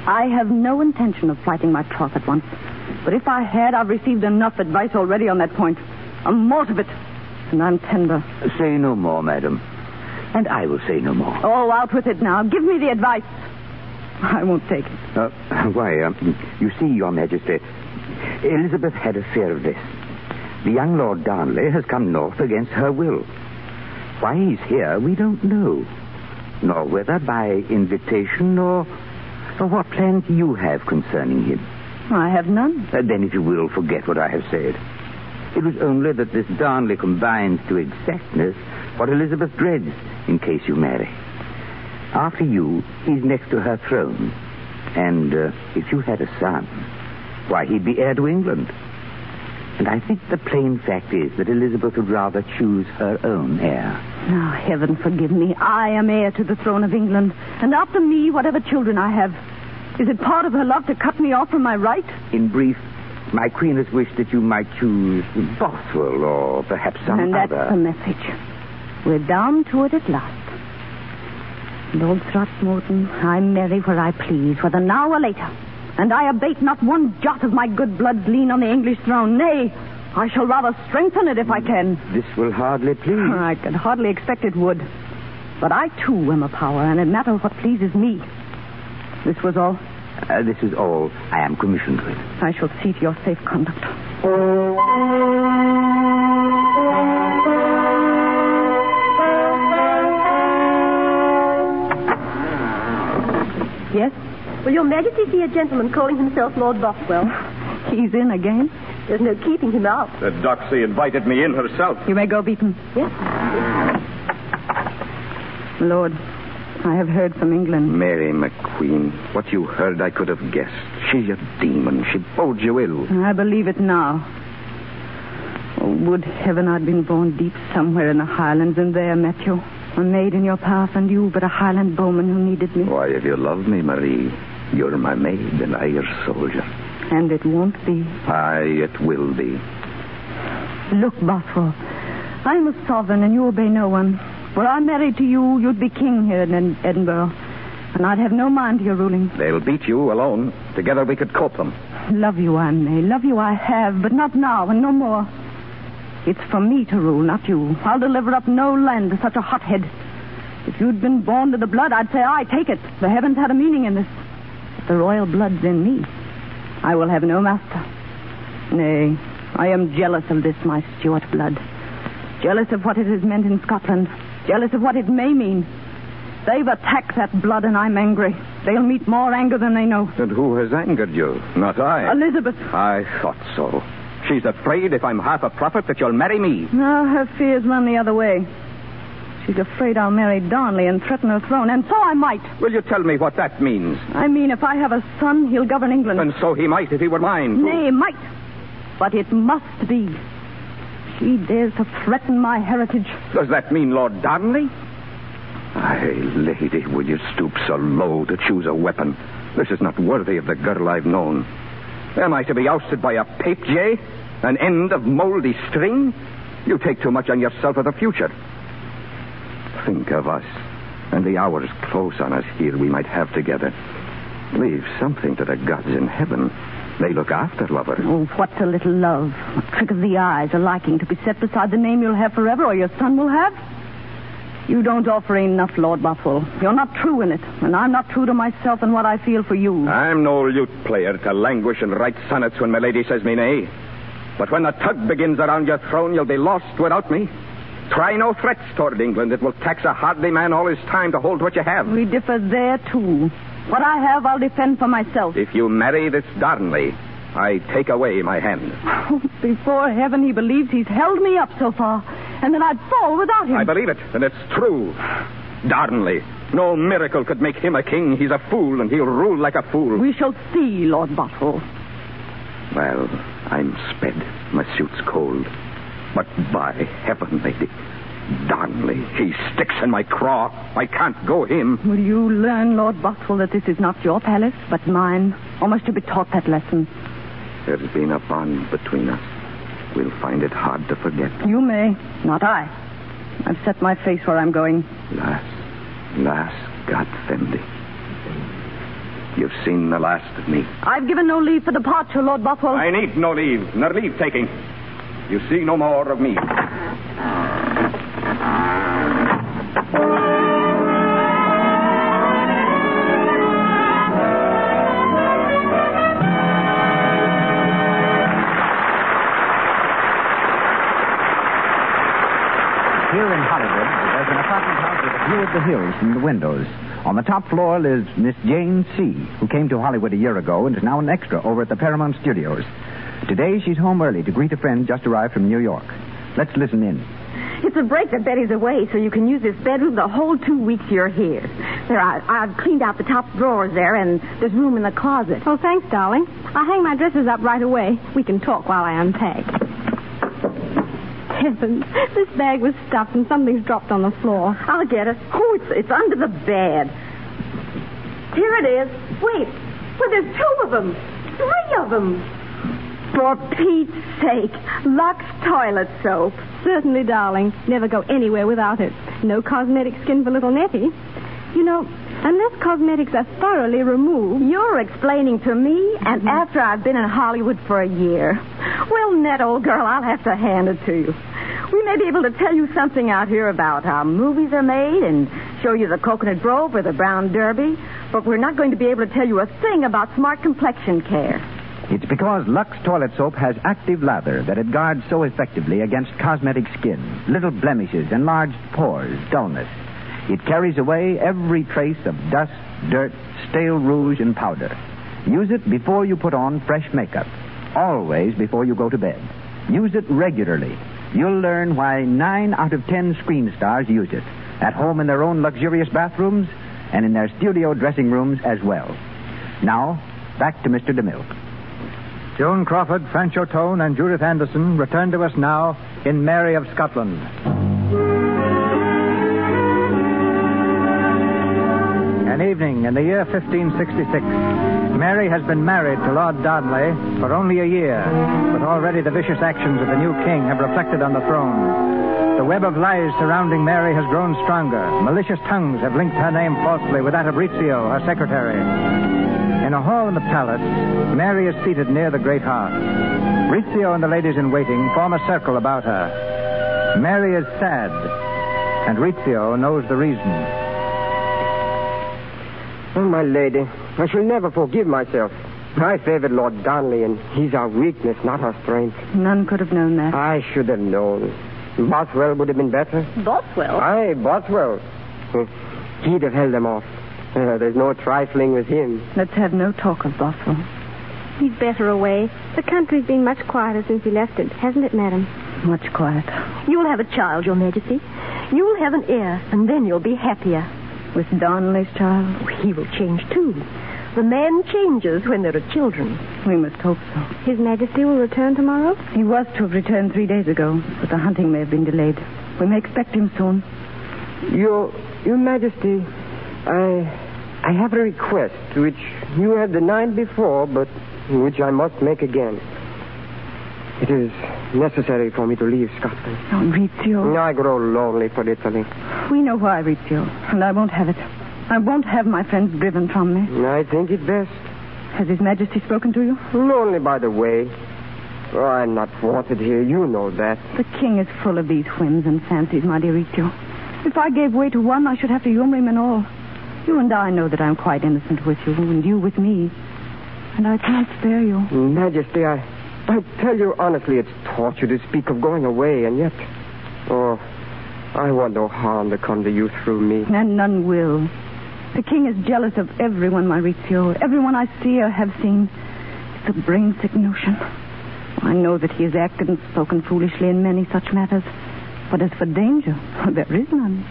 I have no intention of plighting my troth at once. But if I had, I've received enough advice already on that point. A mort of it. And I'm tender. Say no more, madam. And I will say no more. Oh, out with it now. Give me the advice. I won't take it. You see, Your Majesty, Elizabeth had a fear of this. The young Lord Darnley has come north against her will. Why he's here, we don't know. Nor whether by invitation or what plans you have concerning him. I have none. Then, if you will, forget what I have said. It was only that this Darnley combines to exactness what Elizabeth dreads in case you marry. After you, he's next to her throne. And if you had a son, why, he'd be heir to England. And I think the plain fact is that Elizabeth would rather choose her own heir. Oh, heaven forgive me. I am heir to the throne of England. And after me, whatever children I have. Is it part of her love to cut me off from my right? In brief, my queen has wished that you might choose Bothwell or perhaps some other. And that's the message. We're down to it at last. Lord Throckmorton, I marry where I please, whether now or later. And I abate not one jot of my good blood's lien on the English throne. Nay, I shall rather strengthen it if I can. This will hardly please. I could hardly expect it would. But I, too, am a power, and it matters what pleases me. This was all? This is all I am commissioned with. I shall see to your safe conduct. Yes? Will Your Majesty see a gentleman calling himself Lord Bothwell? He's in again. There's no keeping him out. The Doxy invited me in herself. You may go, Beaton. Yes. Lord, I have heard from England. Mary McQueen, what you heard I could have guessed. She's a demon. She bodes you ill. I believe it now. Oh, would heaven I'd been born deep somewhere in the Highlands and there met you. A maid in your path and you but a Highland bowman who needed me. Why, if you love me, Marie, you're my maid and I your soldier. And it won't be. Aye, it will be. Look, Bothwell, I'm a sovereign and you obey no one. Were I married to you, you'd be king here in Edinburgh. And I'd have no mind to your ruling. They'll beat you alone. Together we could cope them. Love you I may. Love you I have, but not now and no more. It's for me to rule, not you. I'll deliver up no land to such a hothead. If you'd been born to the blood, I'd say, aye, take it. The heavens had a meaning in this. But the royal blood's in me. I will have no master. Nay, I am jealous of this, my Stuart blood. Jealous of what it has meant in Scotland. Jealous of what it may mean. They've attacked that blood, and I'm angry. They'll meet more anger than they know. And who has angered you? Not I. Elizabeth. I thought so. She's afraid if I'm half a prophet that you'll marry me. No, her fears run the other way. She's afraid I'll marry Darnley and threaten her throne, and so I might. Will you tell me what that means? I mean, if I have a son, he'll govern England. And so he might if he were mine. Nay, might. But it must be. She dares to threaten my heritage. Does that mean Lord Darnley? Aye, lady, will you stoop so low to choose a weapon? This is not worthy of the girl I've known. Am I to be ousted by a papejay? An end of mouldy string? You take too much on yourself of the future. Think of us and the hours close on us here we might have together. Leave something to the gods in heaven. They look after lovers. Oh, what's a little love? A trick of the eyes, a liking to be set beside the name you'll have forever or your son will have? You don't offer enough, Lord Bothwell. You're not true in it, and I'm not true to myself and what I feel for you. I'm no lute player to languish and write sonnets when my lady says me nay. But when the tug begins around your throne, you'll be lost without me. Try no threats toward England. It will tax a hardly man all his time to hold what you have. We differ there, too. What I have, I'll defend for myself. If you marry this Darnley, I take away my hand. Before heaven, he believes he's held me up so far, and that I'd fall without him. I believe it, and it's true. Darnley. No miracle could make him a king. He's a fool, and he'll rule like a fool. We shall see, Lord Bothwell. Well, I'm sped. My suit's cold. But by heaven, lady, Darnley, he sticks in my craw. I can't go him. Will you learn, Lord Bothwell, that this is not your palace, but mine? Or must you be taught that lesson? There's been a bond between us. We'll find it hard to forget. You may, not I. I've set my face where I'm going. Lass, God send thee. You've seen the last of me. I've given no leave for departure, Lord Bothwell. I need no leave, nor leave-taking. You see no more of me. Here in Hollywood, there's an apartment house with a view of the hills from the windows. On the top floor lives Miss Jane C., who came to Hollywood a year ago and is now an extra over at the Paramount Studios. Today, she's home early to greet a friend just arrived from New York. Let's listen in. It's a break that Betty's away, so you can use this bedroom the whole 2 weeks you're here. I've cleaned out the top drawers there, and there's room in the closet. Oh, thanks, darling. I'll hang my dresses up right away. We can talk while I unpack. Heavens, this bag was stuffed and something's dropped on the floor. I'll get it. Oh, it's under the bed. Here it is. Wait. Well, there's 2 of them. 3 of them. For Pete's sake, Lux toilet soap. Certainly, darling. Never go anywhere without it. No cosmetic skin for little Nettie. You know, unless cosmetics are thoroughly removed... You're explaining to me, and after I've been in Hollywood for a year. Well, Ned, old girl, I'll have to hand it to you. We may be able to tell you something out here about how movies are made and show you the Coconut Grove or the Brown Derby, but we're not going to be able to tell you a thing about smart complexion care. It's because Lux toilet soap has active lather that it guards so effectively against cosmetic skin, little blemishes, enlarged pores, dullness. It carries away every trace of dust, dirt, stale rouge, and powder. Use it before you put on fresh makeup. Always before you go to bed. Use it regularly. You'll learn why 9 out of 10 screen stars use it. At home in their own luxurious bathrooms and in their studio dressing rooms as well. Now, back to Mr. DeMille. Joan Crawford, Francho Tone, and Judith Anderson return to us now in Mary of Scotland. An evening in the year 1566. Mary has been married to Lord Darnley for only a year, but already the vicious actions of the new king have reflected on the throne. The web of lies surrounding Mary has grown stronger. Malicious tongues have linked her name falsely with that of Rizzio, her secretary. In a hall in the palace, Mary is seated near the great hearth. Rizzio and the ladies in waiting form a circle about her. Mary is sad, and Rizzio knows the reason. Oh, my lady, I shall never forgive myself. I favored Lord Darnley, and he's our weakness, not our strength. None could have known that. I should have known. Bothwell would have been better. Bothwell? Aye, Bothwell. He'd have held them off. There's no trifling with him. Let's have no talk of Bothwell. He's better away. The country's been much quieter since he left it, hasn't it, madam? Much quieter. You'll have a child, Your Majesty. You'll have an heir, and then you'll be happier. With Darnley's child? He will change, too. The man changes when there are children. We must hope so. His Majesty will return tomorrow? He was to have returned 3 days ago, but the hunting may have been delayed. We may expect him soon. Your Majesty, I have a request which you have denied before, but which I must make again. It is necessary for me to leave Scotland. Oh, Rizzio. I grow lonely for Italy. We know why, Rizzio, and I won't have it. I won't have my friends driven from me. I think it best. Has His Majesty spoken to you? Only by the way. Oh, I'm not wanted here. You know that. The king is full of these whims and fancies, my dear Rizzio. If I gave way to one, I should have to humor him and all. You and I know that I'm quite innocent with you, and you with me. And I can't spare you. Majesty, I tell you honestly, it's torture to speak of going away, and yet... Oh, I want no harm to come to you through me. And none will. The king is jealous of everyone, my Rizzio. Everyone I see or have seen. It's a brain-sick notion. I know that he has acted and spoken foolishly in many such matters. But as for danger, there is none.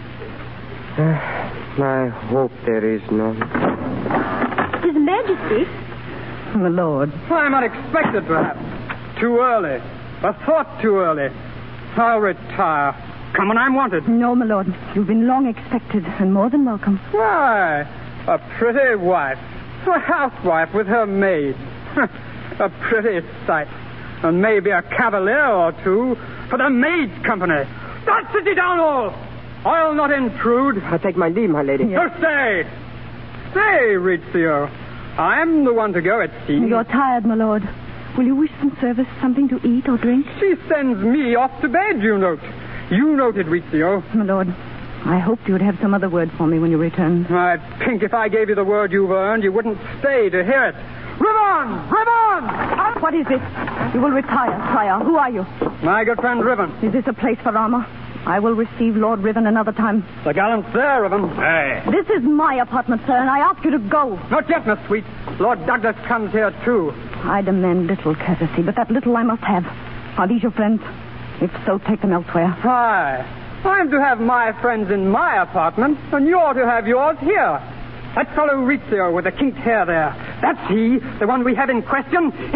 I hope there is none. His Majesty? My lord. I'm unexpected, perhaps. Too early. A thought too early. I'll retire. Come when I'm wanted. No, my lord. You've been long expected and more than welcome. Why? A pretty wife. A housewife with her maid. A pretty sight. And maybe a cavalier or two for the maid's company. Don't sit you down all. I'll not intrude. I take my leave, my lady. Yes. So stay. Stay, Rizzio. I'm the one to go, it seems. You're tired, my lord. Will you wish some service, something to eat or drink? She sends me off to bed, you note. You noted, Rizzio. My lord, I hoped you would have some other word for me when you return. I think if I gave you the word you've earned, you wouldn't stay to hear it. Ribbon! Ribbon! What is it? You will retire, sire. Who are you? My good friend Ribbon. Is this a place for armor? I will receive Lord Ribbon another time. The gallant sir, Ribbon. Hey. This is my apartment, sir, and I ask you to go. Not yet, Miss Sweet. Lord Douglas comes here, too. I demand little courtesy, but that little I must have. Are these your friends? If so, take them elsewhere. Why? I'm to have my friends in my apartment, and you're to have yours here. That fellow Rizzio with the kinked hair there. That's he, the one we have in question. He,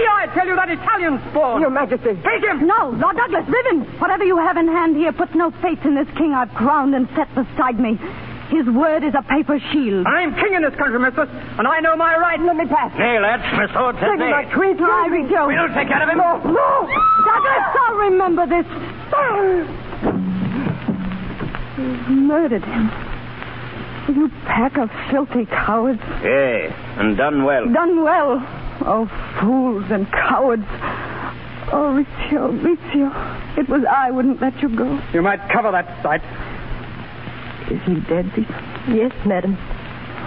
I tell you, that Italian spawn. Your Majesty. Take him! No, Lord Douglas, Ribbon. Whatever you have in hand here, put no faith in this king I've crowned and set beside me. His word is a paper shield. I'm king in this country, mistress, and I know my right. Let me pass. Hey, lads, my sword says Take my nay. tweet, Rizzio. We'll take care of him. No. Douglas, I'll remember this. You've murdered him. You pack of filthy cowards. Hey, and done well. Done well. Oh, fools and cowards. Oh, Rizzio. It was I wouldn't let you go. You might cover that sight. Is he dead, Zita? Yes, madam.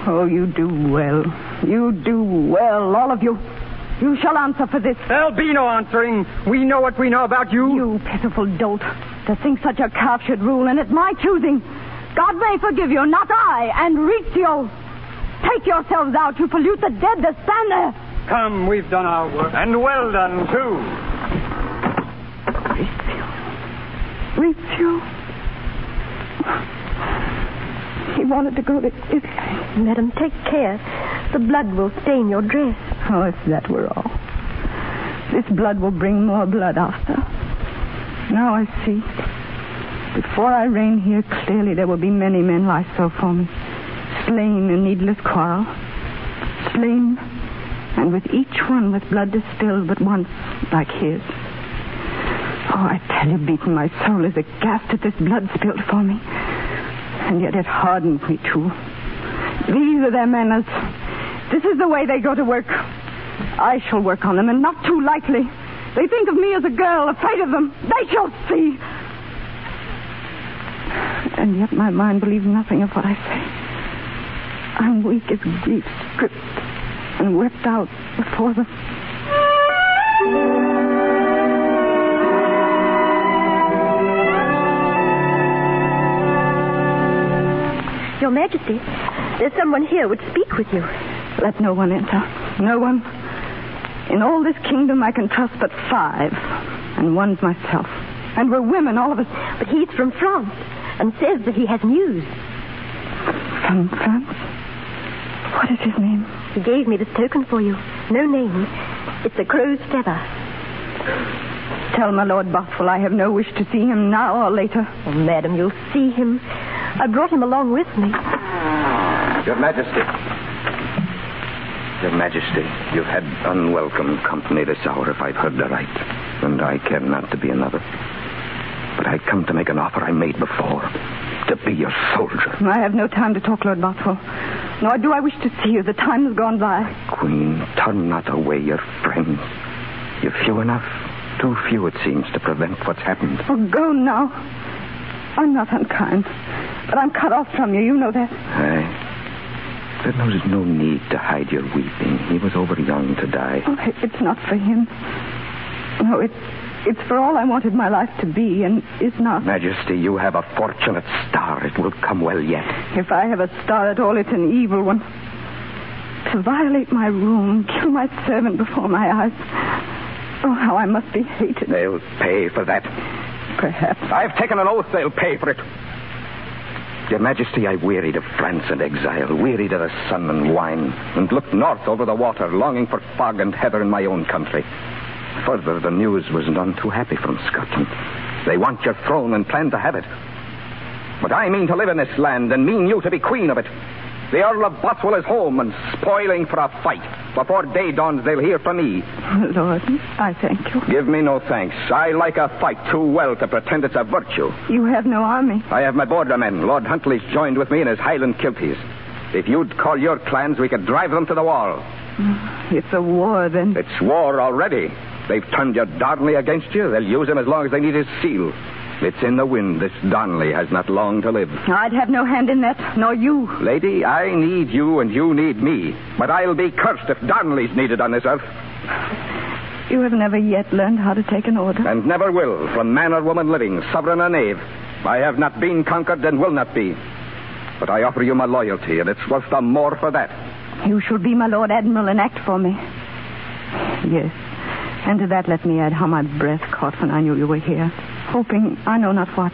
Oh, you do well. You do well, all of you. You shall answer for this. There'll be no answering. We know what we know about you. You pitiful dolt. To think such a calf should rule, and it's my choosing. God may forgive you, not I, and Rizzio. Take yourselves out. You pollute the dead that stand there. Come, we've done our work. And well done, too. Rizzio. He wanted to go to Italy. Madam, take care. The blood will stain your dress. Oh, if that were all. This blood will bring more blood after. Now I see. Before I reign here, clearly there will be many men lie so for me. Slain in needless quarrel. Slain, and with each one with blood distilled but once, like his. Oh, I tell you, Beaton, my soul is aghast at this blood spilled for me. And yet it hardens me, too. These are their manners. This is the way they go to work. I shall work on them, and not too lightly. They think of me as a girl, afraid of them. They shall see. And yet my mind believes nothing of what I say. I'm weak as grief, stripped and wept out before them. Your Majesty, there's someone here would speak with you. Let no one enter. No one. In all this kingdom I can trust but 5. And one's myself. And we're women, all of us. But he's from France and says that he has news. From France? What is his name? He gave me this token for you. No name. It's a crow's feather. Tell my Lord Bothwell I have no wish to see him now or later. Oh, madam, you'll see him. I brought him along with me. Your Majesty. Your Majesty, you've had unwelcome company this hour, if I've heard aright. and I care not to be another. But I come to make an offer I made before, to be your soldier. I have no time to talk, Lord Bothwell. Nor do I wish to see you. The time has gone by. Queen, turn not away your friends. You're few enough. Too few, it seems, to prevent what's happened. Oh, go now. I'm not unkind. But I'm cut off from you. You know that. Aye. But there's no need to hide your weeping. He was over young to die. Oh, it's not for him. No, it's for all I wanted my life to be, and is not. Majesty, you have a fortunate star. It will come well yet. If I have a star at all, it's an evil one. To violate my room, kill my servant before my eyes. Oh, how I must be hated. They'll pay for that. Perhaps. I've taken an oath they'll pay for it. Your Majesty, I wearied of France and exile, wearied of the sun and wine, and looked north over the water, longing for fog and heather in my own country. Further, the news was none too happy from Scotland. They want your throne and plan to have it. But I mean to live in this land and mean you to be queen of it. The Earl of Bothwell is home and spoiling for a fight. Before day dawns, they'll hear from me. Lord, I thank you. Give me no thanks. I like a fight too well to pretend it's a virtue. You have no army. I have my bordermen. Lord Huntley's joined with me in his Highland kilties. If you'd call your clans, we could drive them to the wall. It's a war, then. It's war already. They've turned your Darnley against you. They'll use him as long as they need his seal. It's in the wind. This Darnley has not long to live. I'd have no hand in that, nor you. Lady, I need you and you need me. But I'll be cursed if Darnley's needed on this earth. You have never yet learned how to take an order. And never will, from man or woman living, sovereign or knave. I have not been conquered and will not be. But I offer you my loyalty, and it's worth the more for that. You shall be my Lord Admiral and act for me. Yes. And to that let me add how my breath caught when I knew you were here. Hoping I know not what.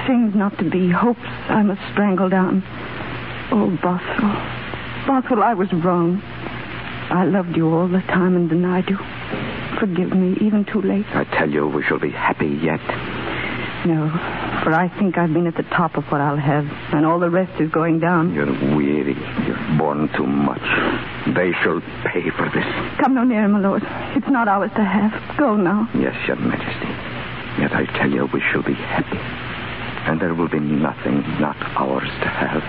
Things not to be. Hopes I must strangle down. Oh, Bothwell. Bothwell, I was wrong. I loved you all the time and denied you. Forgive me, even too late. I tell you, we shall be happy yet. No, for I think I've been at the top of what I'll have, and all the rest is going down. You're weary. You've borne too much. They shall pay for this. Come no nearer, my lord. It's not ours to have. Go now. Yes, your Majesty. Yet I tell you, we shall be happy. And there will be nothing not ours to have.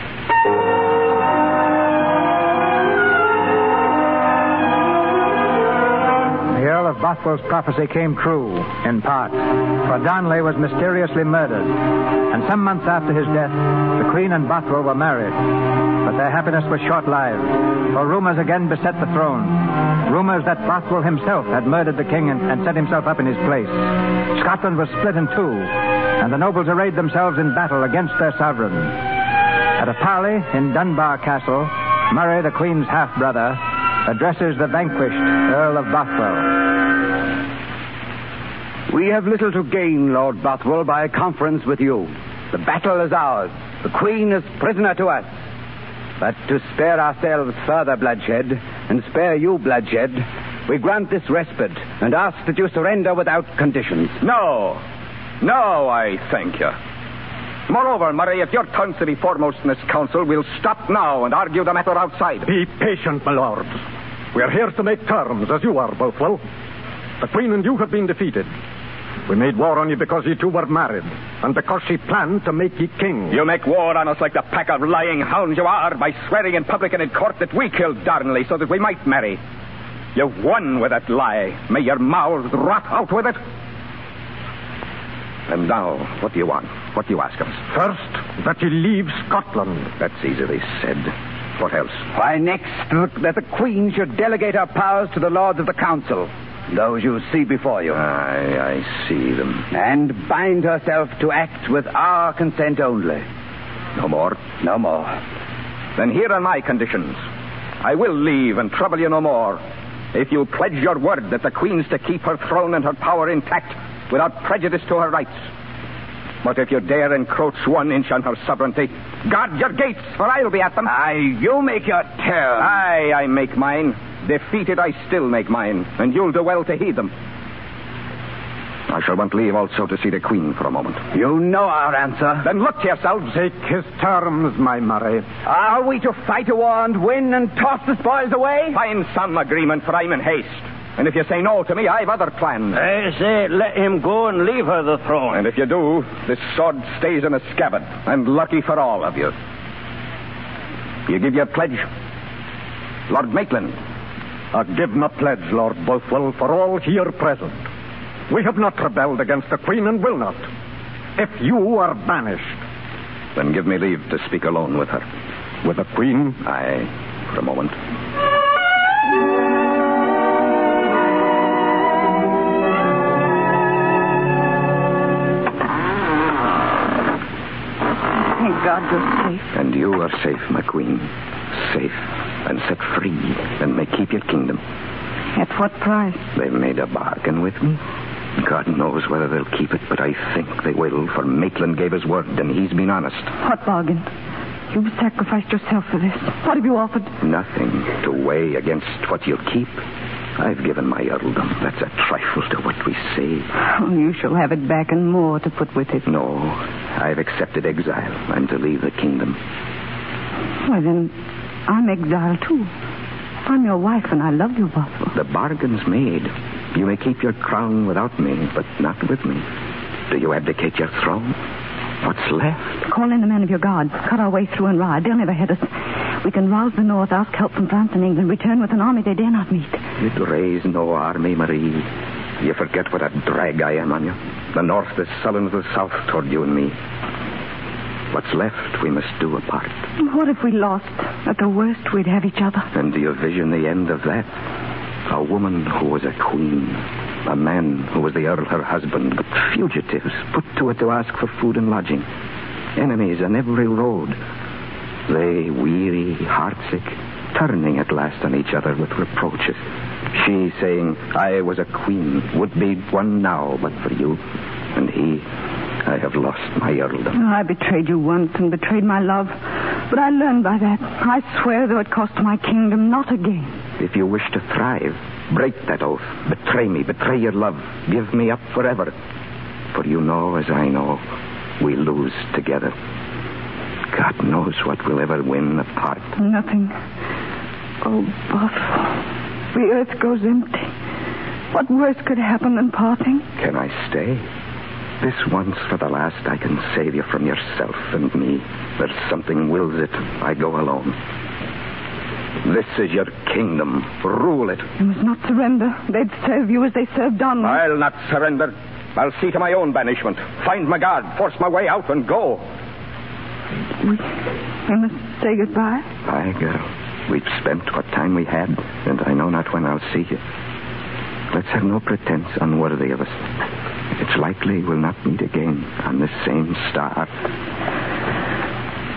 The Earl of Bothwell's prophecy came true, in part, for Darnley was mysteriously murdered, and some months after his death, the Queen and Bothwell were married. But their happiness was short-lived, for rumors again beset the throne. Rumors that Bothwell himself had murdered the king and set himself up in his place. Scotland was split in two, and the nobles arrayed themselves in battle against their sovereign. At a parley in Dunbar Castle, Murray, the Queen's half-brother, addresses the vanquished Earl of Bothwell. We have little to gain, Lord Bothwell, by a conference with you. The battle is ours. The Queen is prisoner to us. But to spare ourselves further bloodshed, and spare you bloodshed, we grant this respite, and ask that you surrender without conditions. No, I thank you. Moreover, Murray, if your turns to be foremost in this council, we'll stop now and argue the matter outside. Be patient, my lord. We're here to make terms, as you are, Bothwell. The Queen and you have been defeated. We made war on you because you two were married, and because she planned to make you king. You make war on us like the pack of lying hounds you are, by swearing in public and in court that we killed Darnley so that we might marry. You've won with that lie. May your mouths rot out with it. And now, what do you want? What do you ask us? First, that you leave Scotland. That's easily said. What else? Why, next, that the Queen should delegate her powers to the Lords of the Council, those you see before you. I see them. And bind herself to act with our consent only. No more? No more. Then here are my conditions. I will leave and trouble you no more, if you pledge your word that the Queen's to keep her throne and her power intact without prejudice to her rights. But if you dare encroach 1 inch on her sovereignty, guard your gates, for I'll be at them. Aye, you make your terms. Aye, I make mine. Defeated, I still make mine, and you'll do well to heed them. I shall want leave also to see the Queen for a moment. You know our answer. Then look to yourselves. Take his terms, my Murray. Are we to fight a war and win and toss the spoils away? Find some agreement, for I'm in haste. And if you say no to me, I've other plans. I say, let him go and leave her the throne. And if you do, this sword stays in a scabbard. And lucky for all of you. You give your pledge? Lord Maitland. I give my pledge, Lord Bothwell, for all here present. We have not rebelled against the Queen and will not. If you are banished... Then give me leave to speak alone with her. With the Queen? Aye, for a moment. Thank God you're safe. And you are safe, my Queen. Safe and set free and may keep your kingdom. At what price? They've made a bargain with me. God knows whether they'll keep it, but I think they will, for Maitland gave his word, and he's been honest. What bargain? You've sacrificed yourself for this. What have you offered? Nothing to weigh against what you'll keep. I've given my earldom. That's a trifle to what we say. Oh, you shall have it back and more to put with it. No, I've accepted exile. I'm to leave the kingdom. Well, then, I'm exiled, too. I'm your wife, and I love you, Bothwell. The bargain's made. You may keep your crown without me, but not with me. Do you abdicate your throne? What's left? Call in the men of your guard. Cut our way through and ride. They'll never hit us. We can rouse the North, ask help from France and England, return with an army they dare not meet. You'd raise no army, Marie. You forget what a drag I am on you. The North is sullen to the South toward you and me. What's left, we must do apart. What if we lost? At the worst, we'd have each other. And do you vision the end of that? A woman who was a queen. A man who was the earl, her husband. But fugitives put to it to ask for food and lodging. Enemies on every road. They, weary, heartsick, turning at last on each other with reproaches. She saying, I was a queen, would be one now, but for you. And he, I have lost my earldom. I betrayed you once and betrayed my love. But I learned by that. I swear, though it cost my kingdom, not again. If you wish to thrive, break that oath. Betray me, betray your love. Give me up forever. For you know, as I know, we lose together. God knows what we'll ever win apart. Nothing. Oh, Bothwell, the earth goes empty. What worse could happen than parting? Can I stay? This once for the last, I can save you from yourself and me. There's something wills it. I go alone. This is your kingdom. Rule it. You must not surrender. They'd serve you as they served Donmond. I'll not surrender. I'll see to my own banishment. Find my guard, force my way out, and go. We must say goodbye. Aye, girl. We've spent what time we had, and I know not when I'll see you. Let's have no pretense unworthy of us. It's likely we'll not meet again on this same star.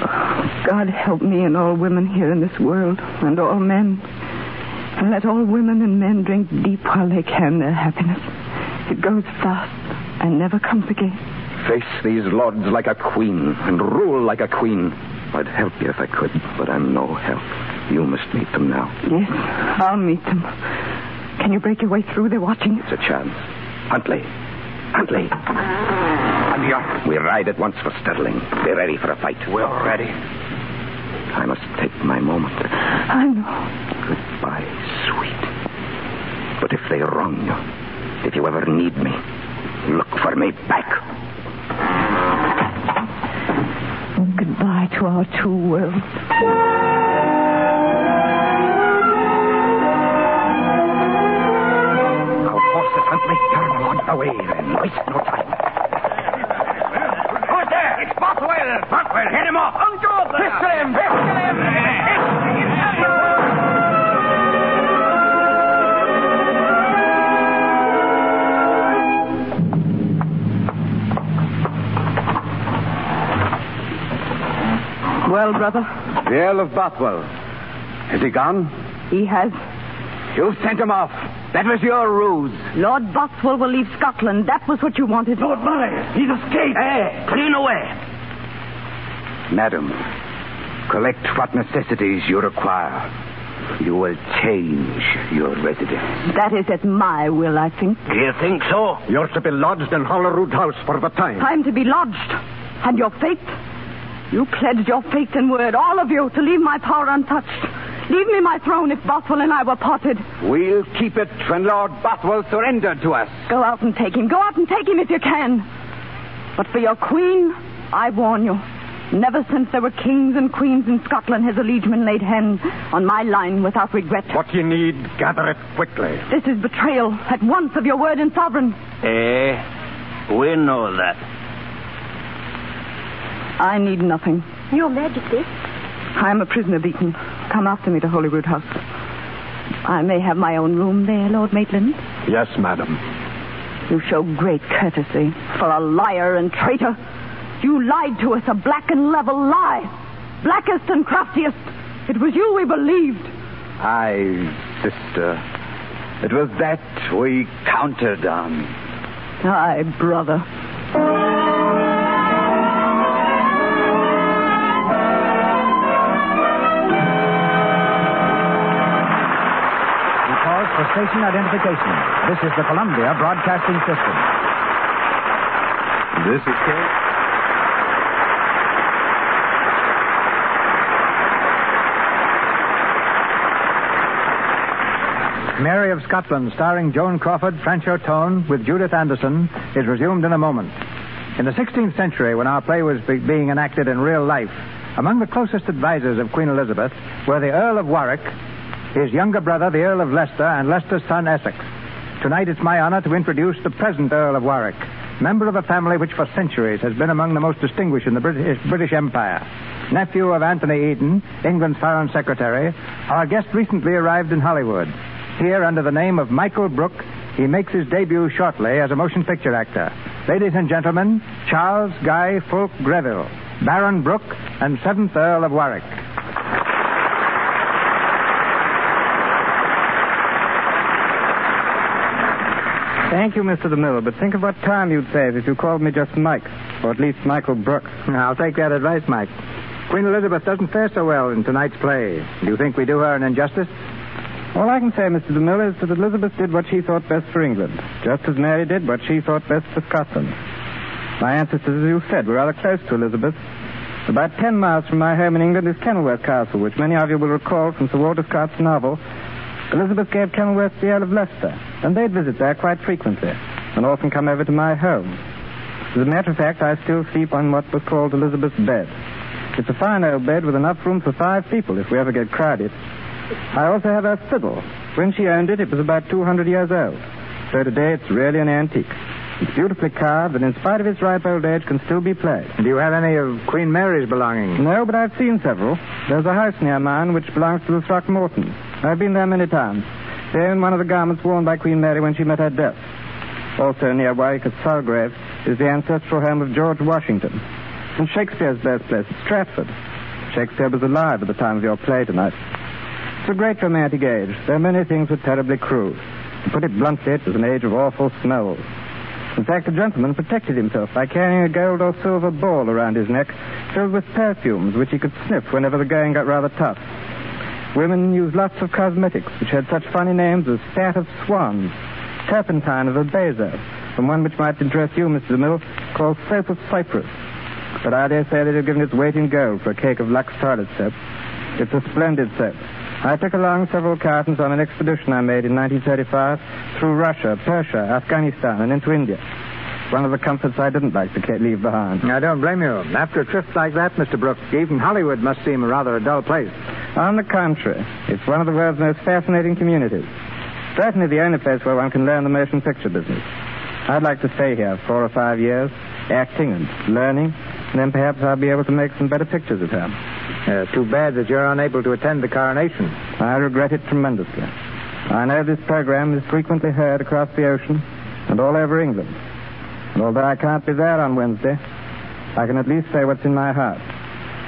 Oh, God help me and all women here in this world, and all men. And let all women and men drink deep while they can their happiness. It goes fast and never comes again. Face these lords like a queen and rule like a queen. I'd help you if I could, but I'm no help. You must meet them now. Yes, I'll meet them. Can you break your way through? They're watching. It's a chance. Huntley. Huntley. I'm here. We ride at once for Stirling. Be ready for a fight. We're ready. I must take my moment. I know. Goodbye, sweet. But if they wrong you, if you ever need me, look for me back. Goodbye to our two worlds. Huntley, turn on away then. Waste no time. Who's there? It's Bothwell. Bothwell, hit him off. Unto there. Pistol him. Pistol him. Well, brother? The Earl of Bothwell. Has he gone? He has. You sent him off. That was your ruse. Lord Bothwell will leave Scotland. That was what you wanted. Lord Murray, he's escaped. Clean away. Madam, collect what necessities you require. You will change your residence. That is at my will, I think. Do you think so? You're to be lodged in Holyrood House for the time. Time to be lodged. And your fate? You pledged your faith and word, all of you, to leave my power untouched. Leave me my throne if Bothwell and I were parted. We'll keep it when Lord Bothwell surrendered to us. Go out and take him. Go out and take him if you can. But for your queen, I warn you, never since there were kings and queens in Scotland has a liegeman laid hands on my line without regret. What you need, gather it quickly. This is betrayal at once of your word and sovereign. We know that. I need nothing. Your Majesty. I am a prisoner, Beacon. Come after me to Holyrood House. I may have my own room there, Lord Maitland. Yes, madam. You show great courtesy for a liar and traitor. You lied to us, a black and level lie. Blackest and craftiest. It was you we believed. Aye, sister. It was that we counted on. Aye, brother. For station identification. This is the Columbia Broadcasting System. This is Kate. Mary of Scotland, starring Joan Crawford, Francho Tone, with Judith Anderson, is resumed in a moment. In the 16th century, when our play was being enacted in real life, among the closest advisors of Queen Elizabeth were the Earl of Warwick, his younger brother, the Earl of Leicester, and Leicester's son, Essex. Tonight it's my honor to introduce the present Earl of Warwick, member of a family which for centuries has been among the most distinguished in the British Empire. Nephew of Anthony Eden, England's Foreign Secretary, our guest recently arrived in Hollywood. Here, under the name of Michael Brooke, he makes his debut shortly as a motion picture actor. Ladies and gentlemen, Charles Guy Fulk Greville, Baron Brooke, and 7th Earl of Warwick. Thank you, Mr. DeMille, but think of what time you'd save if you called me just Mike, or at least Michael Brooke. I'll take that advice, Mike. Queen Elizabeth doesn't fare so well in tonight's play. Do you think we do her an injustice? All I can say, Mr. DeMille, is that Elizabeth did what she thought best for England, just as Mary did what she thought best for Scotland. My ancestors, as you said, were rather close to Elizabeth. About 10 miles from my home in England is Kenilworth Castle, which many of you will recall from Sir Walter Scott's novel. Elizabeth gave Kenilworth to the Earl of Leicester, and they'd visit there quite frequently, and often come over to my home. As a matter of fact, I still sleep on what was called Elizabeth's bed. It's a fine old bed with enough room for 5 people if we ever get crowded. I also have her fiddle. When she owned it, it was about 200 years old. So today, it's really an antique. It's beautifully carved, and in spite of its ripe old age, can still be played. Do you have any of Queen Mary's belongings? No, but I've seen several. There's a house near mine which belongs to the Throckmortons. I've been there many times. They own one of the garments worn by Queen Mary when she met her death. Also near Warwick at Sulgrave is the ancestral home of George Washington. And Shakespeare's birthplace at Stratford. Shakespeare was alive at the time of your play tonight. It's a great romantic age, though many things were terribly crude. To put it bluntly, it was an age of awful smells. In fact, a gentleman protected himself by carrying a gold or silver ball around his neck filled with perfumes which he could sniff whenever the going got rather tough. Women used lots of cosmetics which had such funny names as Fat of Swans, Turpentine of Abazo, and one which might interest you, Mr. DeMille, called Soap of Cyprus. But I dare say they'd have given its weight in gold for a cake of Lux toilet soap. It's a splendid soap. I took along several cartons on an expedition I made in 1935 through Russia, Persia, Afghanistan, and into India. One of the comforts I didn't like to leave behind. I don't blame you. After a trip like that, Mr. Brooke, even Hollywood must seem rather a dull place. On the contrary, it's one of the world's most fascinating communities. Certainly the only place where one can learn the motion picture business. I'd like to stay here 4 or 5 years, acting and learning, and then perhaps I'll be able to make some better pictures at home. Too bad that you're unable to attend the coronation. I regret it tremendously. I know this program is frequently heard across the ocean and all over England. And although I can't be there on Wednesday, I can at least say what's in my heart.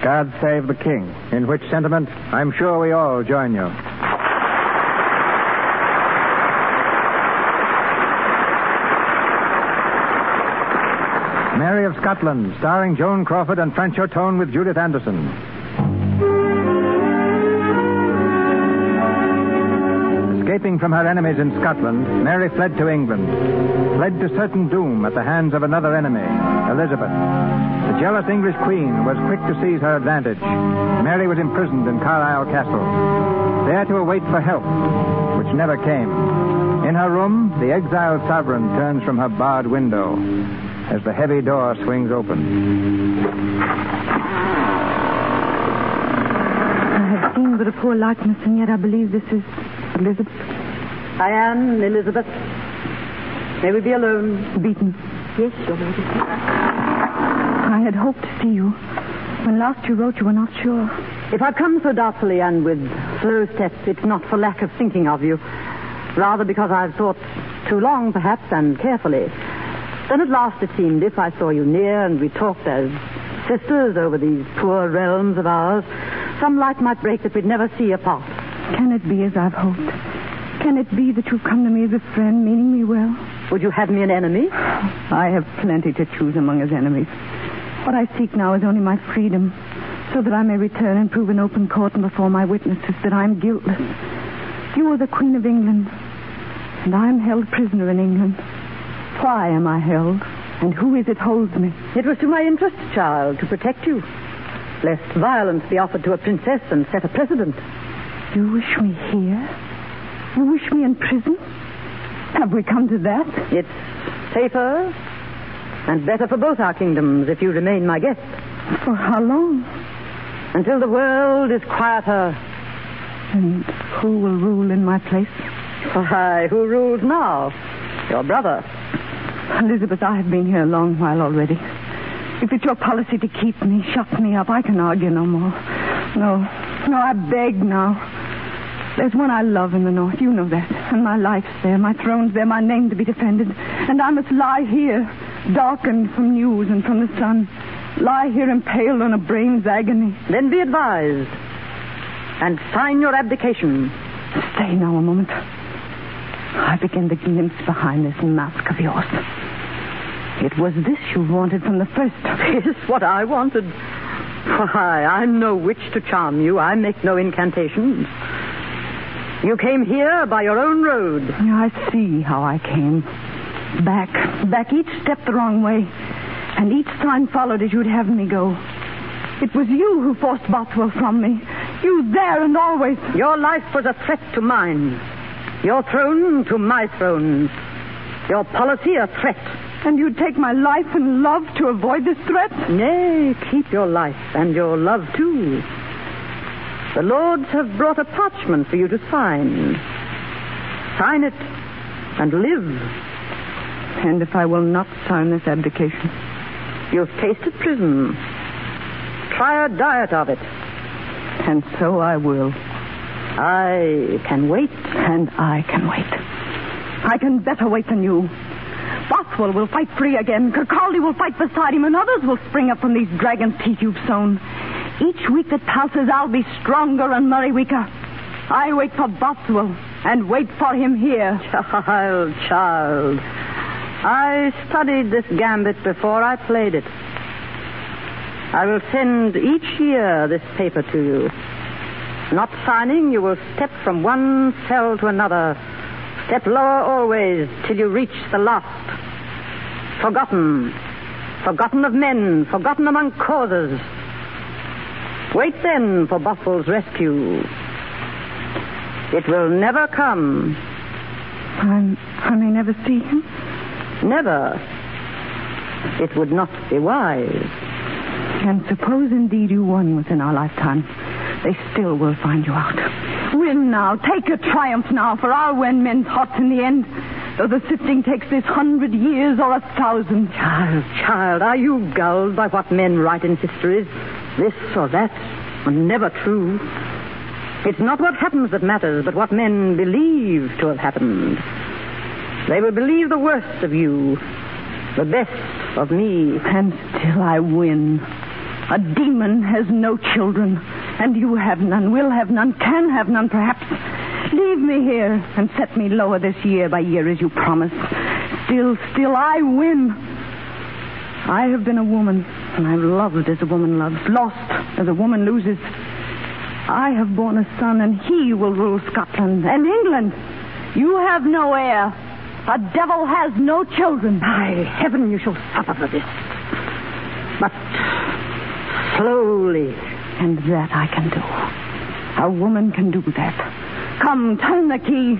God save the King. In which sentiment, I'm sure we all join you. Mary of Scotland, starring Joan Crawford and Francho Tone with Judith Anderson. Escape Escaping from her enemies in Scotland, Mary fled to England, fled to certain doom at the hands of another enemy, Elizabeth. The jealous English queen was quick to seize her advantage. Mary was imprisoned in Carlisle Castle, there to await for help, which never came. In her room, the exiled sovereign turns from her barred window as the heavy door swings open. I have seen but a poor likeness, and yet I believe this is Elizabeth. I am Elizabeth. May we be alone? Beaton. Yes, Your Majesty. I had hoped to see you. When last you wrote, you were not sure. If I've come so doubtfully and with slow steps, it's not for lack of thinking of you. Rather because I've thought too long, perhaps, and carefully. Then at last it seemed, if I saw you near and we talked as sisters over these poor realms of ours, some light might break that we'd never see apart. Can it be as I've hoped? Can it be that you've come to me as a friend, meaning me well? Would you have me an enemy? I have plenty to choose among as enemies. What I seek now is only my freedom, so that I may return and prove in open court and before my witnesses that I'm guiltless. You are the Queen of England, and I'm held prisoner in England. Why am I held, and who is it holds me? It was to my interest, child, to protect you, lest violence be offered to a princess and set a precedent. You wish me here? You wish me in prison? Have we come to that? It's safer and better for both our kingdoms if you remain my guest. For how long? Until the world is quieter. And who will rule in my place? Why, who rules now? Your brother. Elizabeth, I have been here a long while already. If it's your policy to keep me, shut me up, I can argue no more. No, I beg now. There's one I love in the north, you know that. And my life's there, my throne's there, my name to be defended. And I must lie here, darkened from news and from the sun. Lie here impaled on a brain's agony. Then be advised. And sign your abdication. Stay now a moment. I begin to glimpse behind this mask of yours. It was this you wanted from the first. It's what I wanted. Why, I'm no witch to charm you. I make no incantations. You came here by your own road. I see how I came. Back each step the wrong way. And each sign followed as you'd have me go. It was you who forced Bothwell from me. You there and always. Your life was a threat to mine. Your throne to my throne. Your policy a threat. And you'd take my life and love to avoid this threat? Nay, keep your life and your love too. The lords have brought a parchment for you to sign. Sign it and live. And if I will not sign this abdication? You've tasted prison. Try a diet of it. And so I will. I can wait. And I can wait. I can better wait than you. Bothwell will fight free again. Kirkcaldy will fight beside him, and others will spring up from these dragon's teeth you've sown. Each week that passes, I'll be stronger and Murray weaker. I wait for Bothwell and wait for him here. Child. I studied this gambit before I played it. I will send each year this paper to you. Not signing, you will step from one cell to another. Step lower always till you reach the last. Forgotten. Forgotten of men. Forgotten among causes. Wait then for Bothwell's rescue. It will never come. I may never see him? Never. It would not be wise. And suppose indeed you won within our lifetime, they still will find you out. Win now. Take a triumph now, for I'll win men's hearts in the end, though the sifting takes this 100 years or 1,000. Child, are you gulled by what men write in histories? This or that, and never true. It's not what happens that matters, but what men believe to have happened. They will believe the worst of you, the best of me. And still I win. A demon has no children, and you have none, will have none, can have none, perhaps. Leave me here and set me lower this year by year as you promised. Still I win. I have been a woman, and I've loved as a woman loves, lost as a woman loses. I have borne a son, and he will rule Scotland and England. You have no heir. A devil has no children. By heaven, you shall suffer for this. But slowly. And that I can do. A woman can do that. Come, turn the key.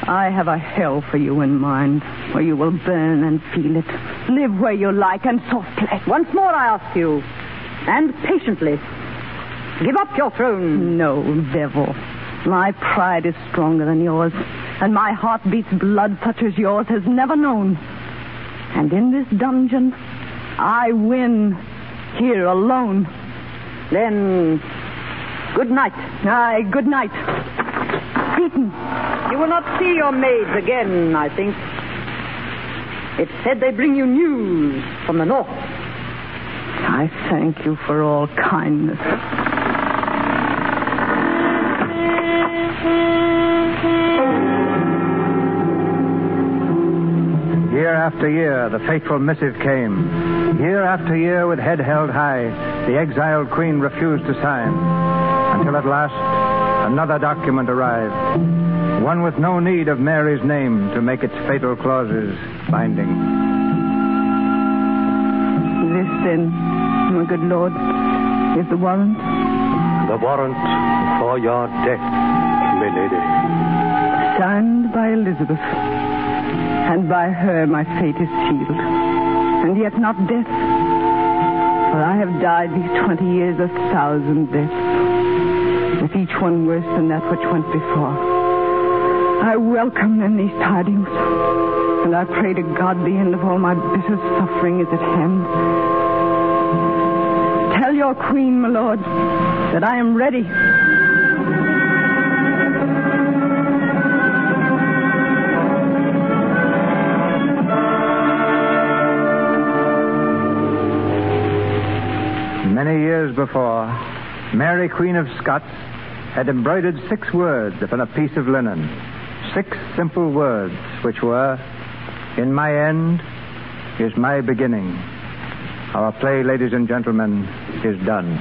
I have a hell for you in mind, where you will burn and feel it. Live where you like and softly. Once more I ask you, and patiently, give up your throne. No, devil. My pride is stronger than yours, and my heart beats blood such as yours has never known. And in this dungeon, I win, here alone. Then, good night. Aye, good night. Beaten. You will not see your maids again, I think. It's said they bring you news from the north. I thank you for all kindness. Year after year, the fateful missive came. Year after year, with head held high, the exiled queen refused to sign. Until at last, another document arrived. One with no need of Mary's name to make its fatal clauses binding. This, then, my good lord, is the warrant? The warrant for your death, milady. Signed by Elizabeth. And by her my fate is sealed. And yet not death. For I have died these 20 years 1,000 deaths, with each one worse than that which went before. I welcome then these tidings, and I pray to God the end of all my bitter suffering is at hand. Tell your queen, my lord, that I am ready. Many years before, Mary, Queen of Scots, had embroidered 6 words upon a piece of linen. 6 simple words, which were, "In my end is my beginning." Our play, ladies and gentlemen, is done.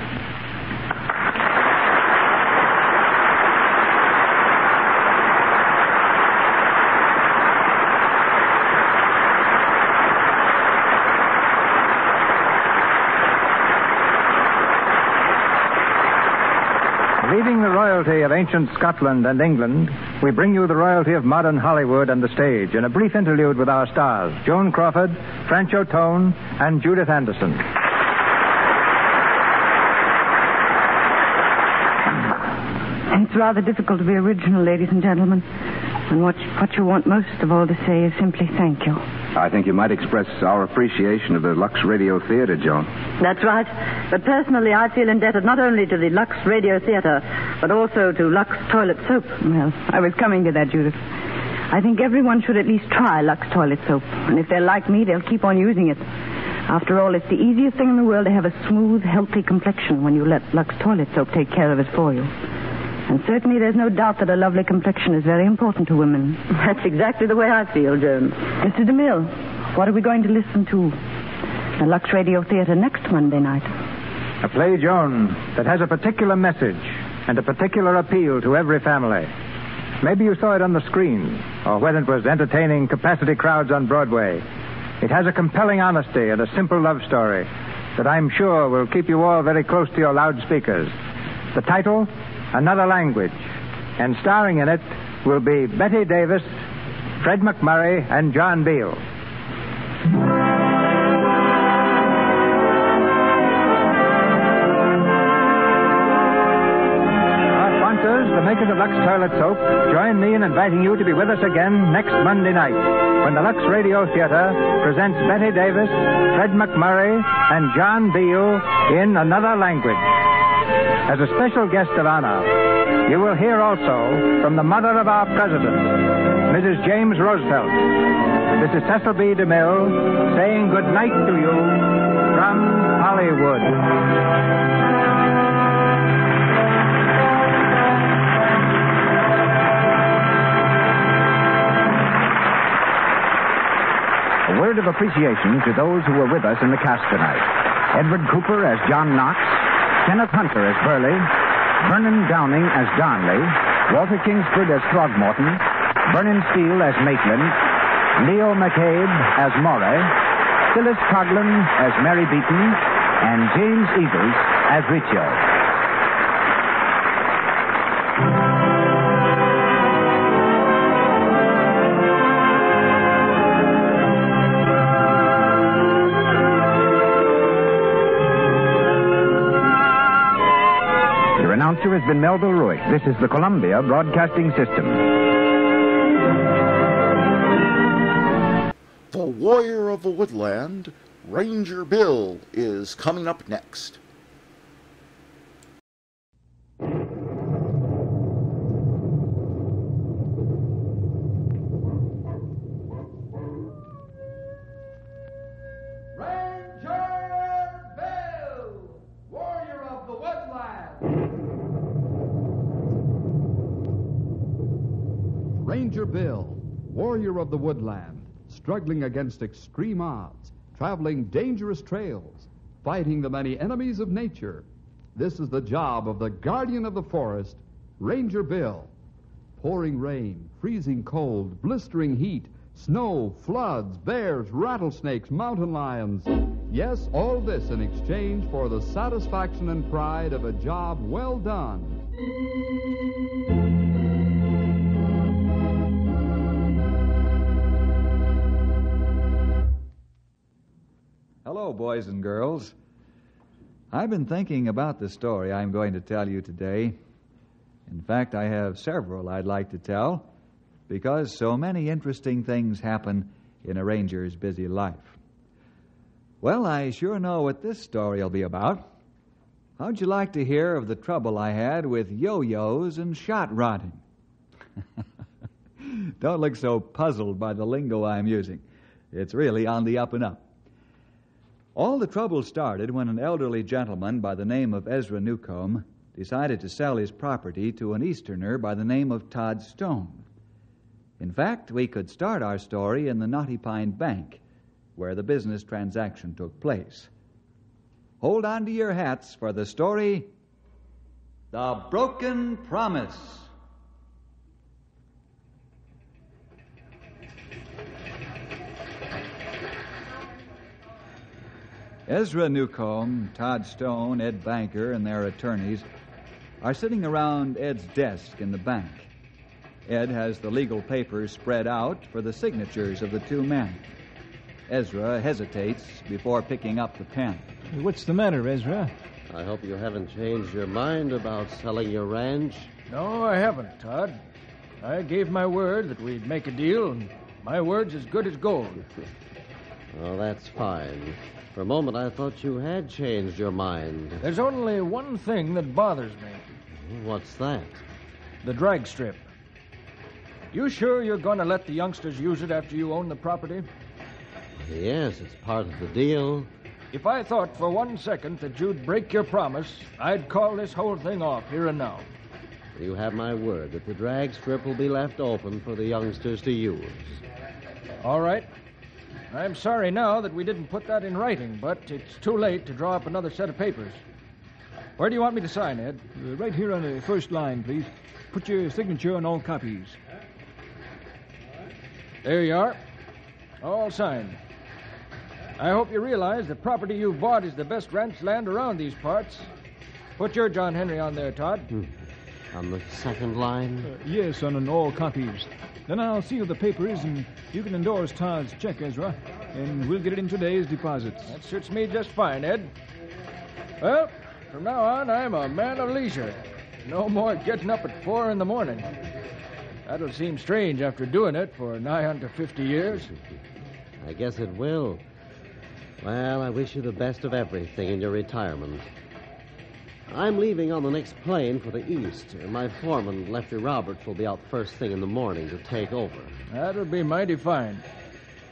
Leaving the royalty of ancient Scotland and England, we bring you the royalty of modern Hollywood and the stage in a brief interlude with our stars, Joan Crawford, Francho Tone, and Judith Anderson. It's rather difficult to be original, ladies and gentlemen. And what you want most of all to say is simply thank you. I think you might express our appreciation of the Lux Radio Theater, Joan. That's right. But personally, I feel indebted not only to the Lux Radio Theater, but also to Lux Toilet Soap. Well, I was coming to that, Judith. I think everyone should at least try Lux Toilet Soap. And if they're like me, they'll keep on using it. After all, it's the easiest thing in the world to have a smooth, healthy complexion when you let Lux Toilet Soap take care of it for you. And certainly there's no doubt that a lovely complexion is very important to women. That's exactly the way I feel, Joan. Mr. DeMille, what are we going to listen to? The Lux Radio Theater next Monday night. A play, Joan, that has a particular message and a particular appeal to every family. Maybe you saw it on the screen, or when it was entertaining capacity crowds on Broadway. It has a compelling honesty and a simple love story that I'm sure will keep you all very close to your loudspeakers. The title, Another Language, and starring in it will be Betty Davis, Fred McMurray, and John Beale. Our sponsors, the makers of Lux Toilet Soap, join me in inviting you to be with us again next Monday night when the Lux Radio Theater presents Betty Davis, Fred McMurray, and John Beale in Another Language. As a special guest of honor, you will hear also from the mother of our president, Mrs. James Roosevelt. This is Cecil B. DeMille saying good night to you from Hollywood. A word of appreciation to those who were with us in the cast tonight. Edward Cooper as John Knox, Kenneth Hunter as Burley, Vernon Downing as Darnley, Walter Kingsford as Throgmorton, Vernon Steele as Maitland, Leo McCabe as Moray, Phyllis Coghlan as Mary Beaton, and James Eagles as Riccio. Your announcer has been Melville Ruick. This is the Columbia Broadcasting System. The Warrior of the Woodland, Ranger Bill, is coming up next. Ranger Bill, Warrior of the Woodland, struggling against extreme odds, traveling dangerous trails, fighting the many enemies of nature. This is the job of the guardian of the forest, Ranger Bill. Pouring rain, freezing cold, blistering heat, snow, floods, bears, rattlesnakes, mountain lions. Yes, all this in exchange for the satisfaction and pride of a job well done. Hello, boys and girls. I've been thinking about the story I'm going to tell you today. In fact, I have several I'd like to tell, because so many interesting things happen in a ranger's busy life. Well, I sure know what this story will be about. How'd you like to hear of the trouble I had with yo-yos and shot rodding? Don't look so puzzled by the lingo I'm using. It's really on the up and up. All the trouble started when an elderly gentleman by the name of Ezra Newcomb decided to sell his property to an Easterner by the name of Todd Stone. In fact, we could start our story in the Knotty Pine Bank, where the business transaction took place. Hold on to your hats for the story, The Broken Promise. Ezra Newcomb, Todd Stone, Ed Banker, and their attorneys are sitting around Ed's desk in the bank. Ed has the legal papers spread out for the signatures of the two men. Ezra hesitates before picking up the pen. What's the matter, Ezra? I hope you haven't changed your mind about selling your ranch. No, I haven't, Todd. I gave my word that we'd make a deal, and my word's as good as gold. Oh, that's fine. For a moment, I thought you had changed your mind. There's only one thing that bothers me. What's that? The drag strip. You sure you're going to let the youngsters use it after you own the property? Yes, it's part of the deal. If I thought for 1 second that you'd break your promise, I'd call this whole thing off here and now. You have my word that the drag strip will be left open for the youngsters to use. All right. I'm sorry now that we didn't put that in writing, but it's too late to draw up another set of papers. Where do you want me to sign, Ed? Right here on the first line, please. Put your signature on all copies. There you are. All signed. I hope you realize the property you've bought is the best ranch land around these parts. Put your John Henry on there, Todd. On the second line? Yes, on all copies. Then I'll seal the papers, and you can endorse Todd's check, Ezra, and we'll get it in today's deposits. That suits me just fine, Ed. Well, from now on, I'm a man of leisure. No more getting up at 4 in the morning. That'll seem strange after doing it for nigh unto 50 years. I guess it will. Well, I wish you the best of everything in your retirement. I'm leaving on the next plane for the east. My foreman, Lefty Roberts, will be out first thing in the morning to take over. That'll be mighty fine.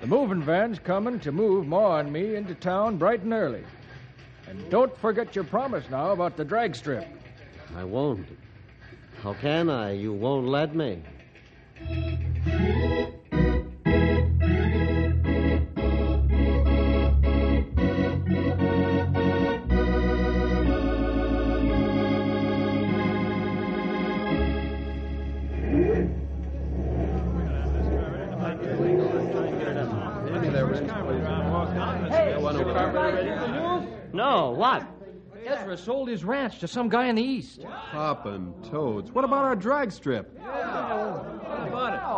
The moving van's coming to move Ma and me into town bright and early. And don't forget your promise now about the drag strip. I won't. How can I? You won't let me. Ezra sold his ranch to some guy in the East. Poppin' toads. What about our drag strip?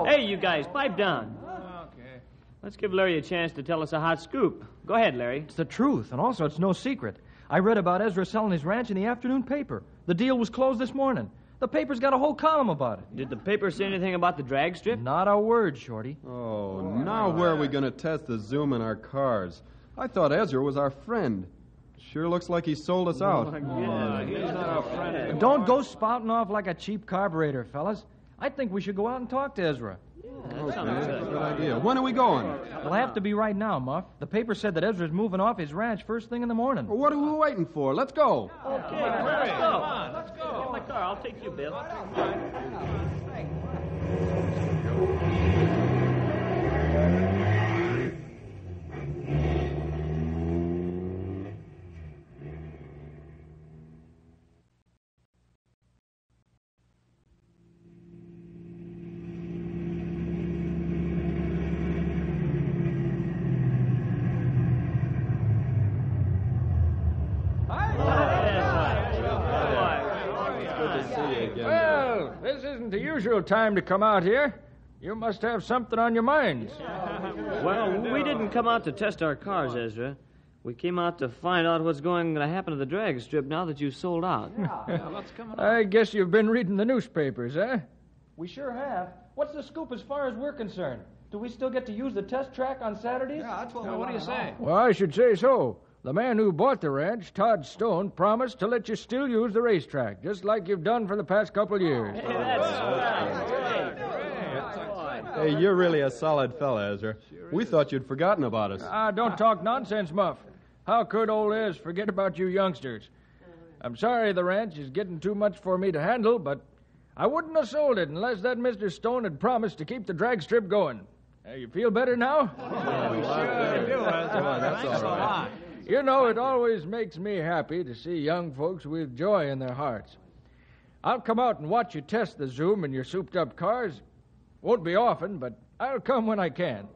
Hey, you guys, pipe down. Okay. Let's give Larry a chance to tell us a hot scoop. Go ahead, Larry. It's the truth, and also it's no secret. I read about Ezra selling his ranch in the afternoon paper. The deal was closed this morning. The paper's got a whole column about it. Did the paper say anything about the drag strip? Not a word, Shorty. Oh, now where are we going to test the zoom in our cars? I thought Ezra was our friend. Sure looks like he sold us out. He's not our friend. Don't go spouting off like a cheap carburetor, fellas. I think we should go out and talk to Ezra. Okay, good idea. When are we going? It'll have to be right now, Muff. The paper said that Ezra's moving off his ranch first thing in the morning. Well, what are we waiting for? Let's go. Okay, let's go. Let's go. Get my car. I'll take you, Bill. Well, this isn't the usual time to come out here. You must have something on your minds. Well, we didn't come out to test our cars, Ezra. We came out to find out what's going to happen to the drag strip now that you've sold out. I guess you've been reading the newspapers, eh? We sure have. What's the scoop as far as we're concerned? Do we still get to use the test track on Saturdays? Yeah, that's what do you say? Well, I should say so. The man who bought the ranch, Todd Stone, promised to let you still use the racetrack, just like you've done for the past couple years. Hey, you're really a solid fella, Ezra. We thought you'd forgotten about us. Don't talk nonsense, Muff. How could old Ez forget about you youngsters? I'm sorry the ranch is getting too much for me to handle, but I wouldn't have sold it unless that Mr. Stone had promised to keep the drag strip going. You feel better now? That's all right. You know, it always makes me happy to see young folks with joy in their hearts. I'll come out and watch you test the zoom in your souped-up cars. Won't be often, but I'll come when I can.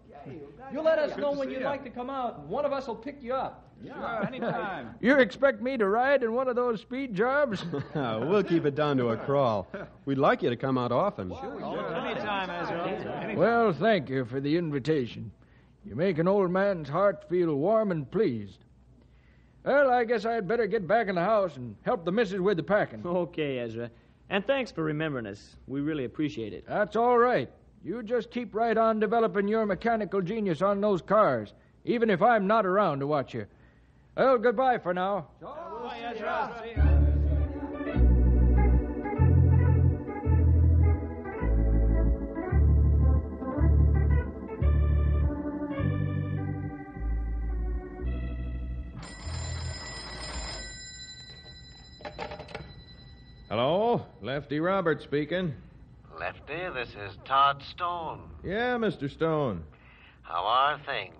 You let us know when you'd like to come out, and one of us will pick you up. Sure, anytime. You expect me to ride in one of those speed jobs? We'll keep it down to a crawl. We'd like you to come out often. Anytime, Ezra. Well, thank you for the invitation. You make an old man's heart feel warm and pleased. Well, I guess I'd better get back in the house and help the missus with the packing. Okay, Ezra. And thanks for remembering us. We really appreciate it. That's all right. You just keep right on developing your mechanical genius on those cars, even if I'm not around to watch you. Well, goodbye for now. Bye, Ezra. Hello, Lefty Roberts speaking. Lefty, this is Todd Stone. Yeah, Mr. Stone. How are things?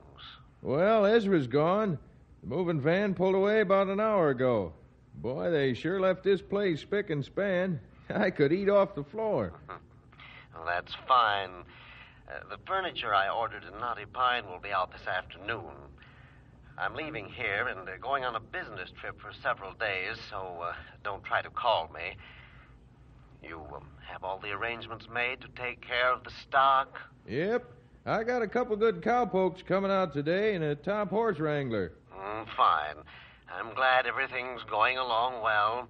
Well, Ezra's gone. The moving van pulled away about an hour ago. Boy, they sure left this place spick and span. I could eat off the floor. Well, that's fine. The furniture I ordered in Knotty Pine will be out this afternoon. I'm leaving here and going on a business trip for several days, so don't try to call me. You have all the arrangements made to take care of the stock? Yep. I got a couple good cowpokes coming out today and a top horse wrangler. Fine. I'm glad everything's going along well.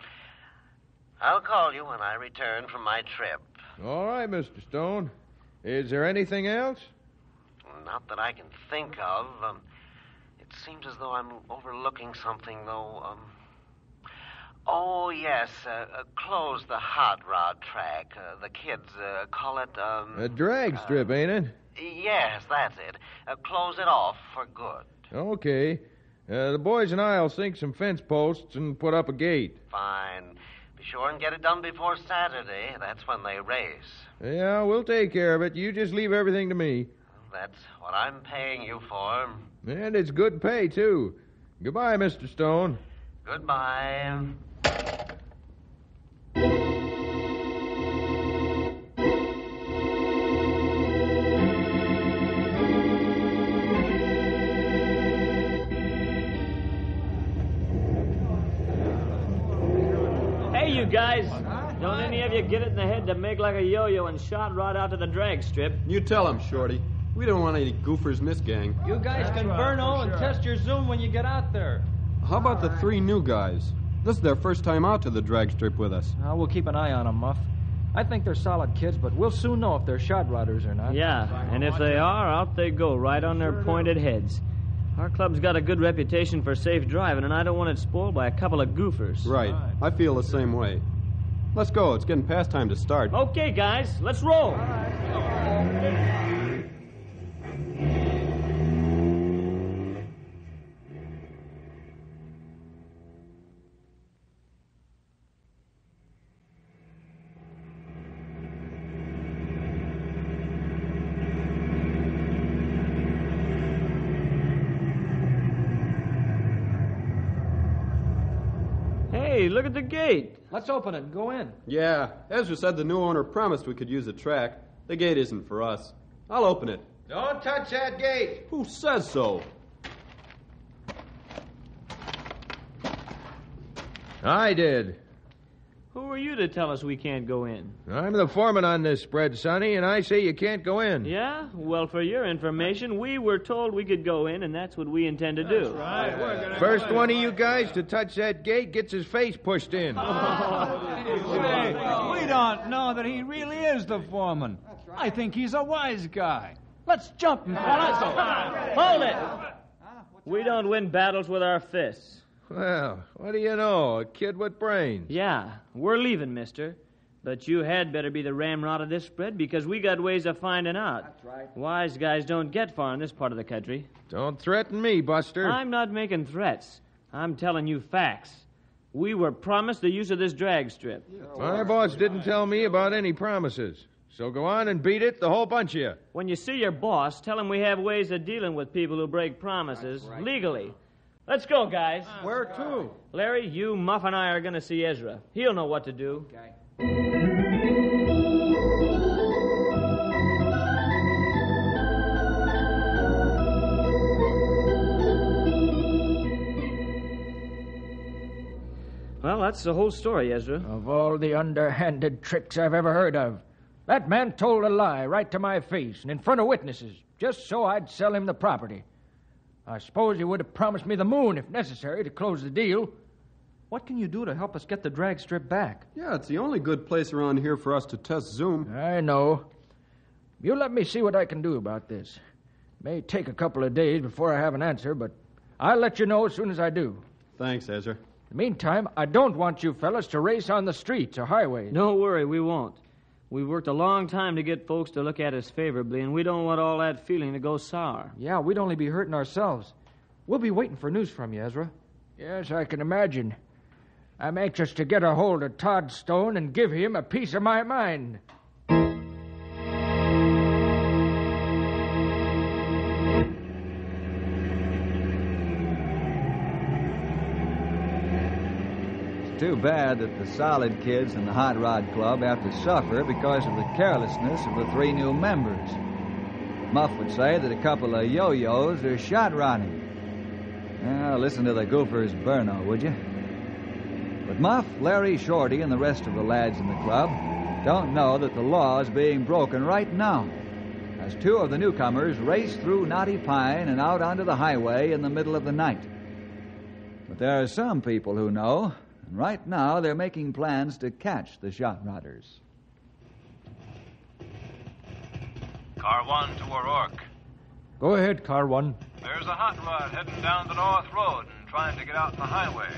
I'll call you when I return from my trip. All right, Mr. Stone. Is there anything else? Not that I can think of. It seems as though I'm overlooking something, though. Oh, yes. Close the hot rod track. The kids call it, A drag strip, ain't it? Yes, that's it. Close it off for good. Okay. The boys and I'll sink some fence posts and put up a gate. Fine. Be sure and get it done before Saturday. That's when they race. Yeah, we'll take care of it. You just leave everything to me. That's what I'm paying you for. And it's good pay, too. Goodbye, Mr. Stone. Goodbye. guys, don't any of you get it in the head to make like a yo-yo and shot right out to the drag strip. You tell him, Shorty. We don't want any goofers in this gang. You guys can burno and test your zoom when you get out there. How about the 3 new guys? This is their first time out to the drag strip with us. We'll keep an eye on them, Muff. I think they're solid kids, but we'll soon know if they're shot rodders or not. Yeah, and if they are, out they go, right on their pointed heads. Our club's got a good reputation for safe driving, and I don't want it spoiled by a couple of goofers. Right. I feel the same way. Let's go. It's getting past time to start. Okay, guys, let's roll. Hey, look at the gate. Let's open it and go in. Yeah, Ezra said the new owner promised we could use the track. The gate isn't for us. I'll open it. Don't touch that gate. Who says so? I did. Who are you to tell us we can't go in? I'm the foreman on this spread, Sonny, and I say you can't go in. Yeah? Well, for your information, we were told we could go in, and that's what we intend to do. Right. First one of you guys to touch that gate gets his face pushed in. Say, we don't know that he really is the foreman. I think he's a wise guy. Let's jump him, fellas. Hold it! We don't win battles with our fists. Well, what do you know? A kid with brains. Yeah, we're leaving, mister. But you had better be the ramrod of this spread because we got ways of finding out. That's right. Wise guys don't get far in this part of the country. Don't threaten me, Buster. I'm not making threats. I'm telling you facts. We were promised the use of this drag strip. My boss didn't tell me about any promises. So go on and beat it, the whole bunch of you. When you see your boss, tell him we have ways of dealing with people who break promises legally. Let's go, guys. Where to? Larry, you, Muff, and I are going to see Ezra. He'll know what to do. Okay. Well, that's the whole story, Ezra. Of all the underhanded tricks I've ever heard of, that man told a lie right to my face and in front of witnesses, just so I'd sell him the property. I suppose he would have promised me the moon, if necessary, to close the deal. What can you do to help us get the drag strip back? Yeah, it's the only good place around here for us to test Zoom. I know. You let me see what I can do about this. May take a couple of days before I have an answer, but I'll let you know as soon as I do. Thanks, Ezra. In the meantime, I don't want you fellas to race on the streets or highways. Don't worry, we won't. We've worked a long time to get folks to look at us favorably, and we don't want all that feeling to go sour. Yeah, we'd only be hurting ourselves. We'll be waiting for news from you, Ezra. Yes, I can imagine. I'm anxious to get a hold of Todd Stone and give him a piece of my mind. Too bad that the solid kids in the Hot Rod Club have to suffer because of the carelessness of the 3 new members. Muff would say that a couple of yo-yos are shot rodding. Now, listen to the goofers burno, would you? But Muff, Larry, Shorty, and the rest of the lads in the club don't know that the law is being broken right now, as 2 of the newcomers race through Knotty Pine and out onto the highway in the middle of the night. But there are some people who know, and right now they're making plans to catch the shot rodders. Car 1 to O'Rourke. Go ahead, Car 1. There's a hot rod heading down the North Road and trying to get out on the highway.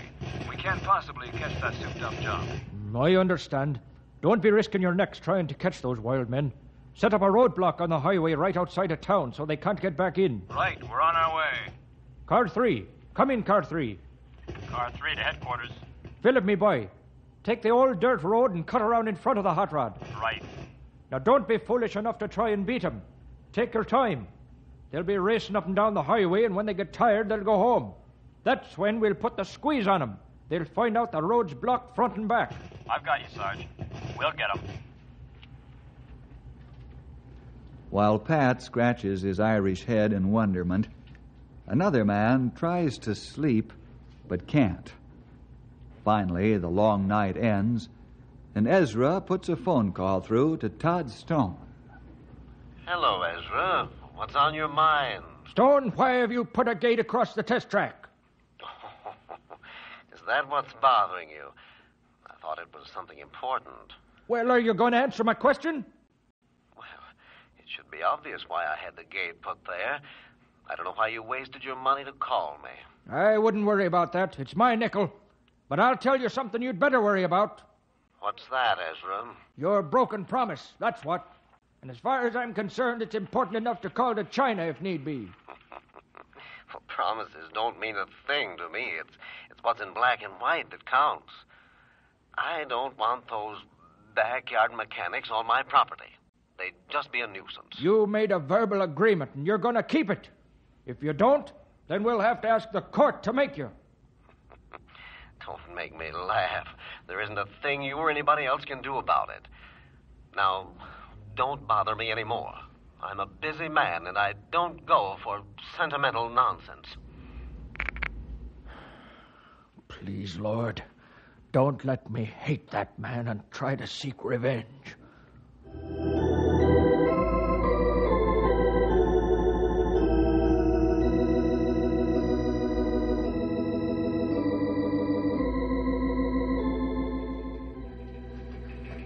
We can't possibly catch that souped-up job. I understand. Don't be risking your necks trying to catch those wild men. Set up a roadblock on the highway right outside of town so they can't get back in. Right, we're on our way. Car 3. Come in, Car 3. Car 3 to headquarters. Philip, me boy. Take the old dirt road and cut around in front of the hot rod. Right. Now, don't be foolish enough to try and beat them. Take your time. They'll be racing up and down the highway, and when they get tired, they'll go home. That's when we'll put the squeeze on them. They'll find out the road's blocked front and back. I've got you, Sarge. We'll get them. While Pat scratches his Irish head in wonderment, another man tries to sleep but can't. Finally, the long night ends, and Ezra puts a phone call through to Todd Stone. Hello, Ezra. What's on your mind? Stone, why have you put a gate across the test track? Is that what's bothering you? I thought it was something important. Well, are you going to answer my question? It should be obvious why I had the gate put there. I don't know why you wasted your money to call me. I wouldn't worry about that. It's my nickel. But I'll tell you something you'd better worry about. What's that, Ezra? Your broken promise, that's what. And as far as I'm concerned, it's important enough to call to China if need be. Well, promises don't mean a thing to me. It's what's in black and white that counts. I don't want those backyard mechanics on my property. They'd just be a nuisance. You made a verbal agreement, and you're going to keep it. If you don't, then we'll have to ask the court to make you. Don't make me laugh. There isn't a thing you or anybody else can do about it. Now, don't bother me anymore. I'm a busy man, and I don't go for sentimental nonsense. Please, Lord, don't let me hate that man and try to seek revenge.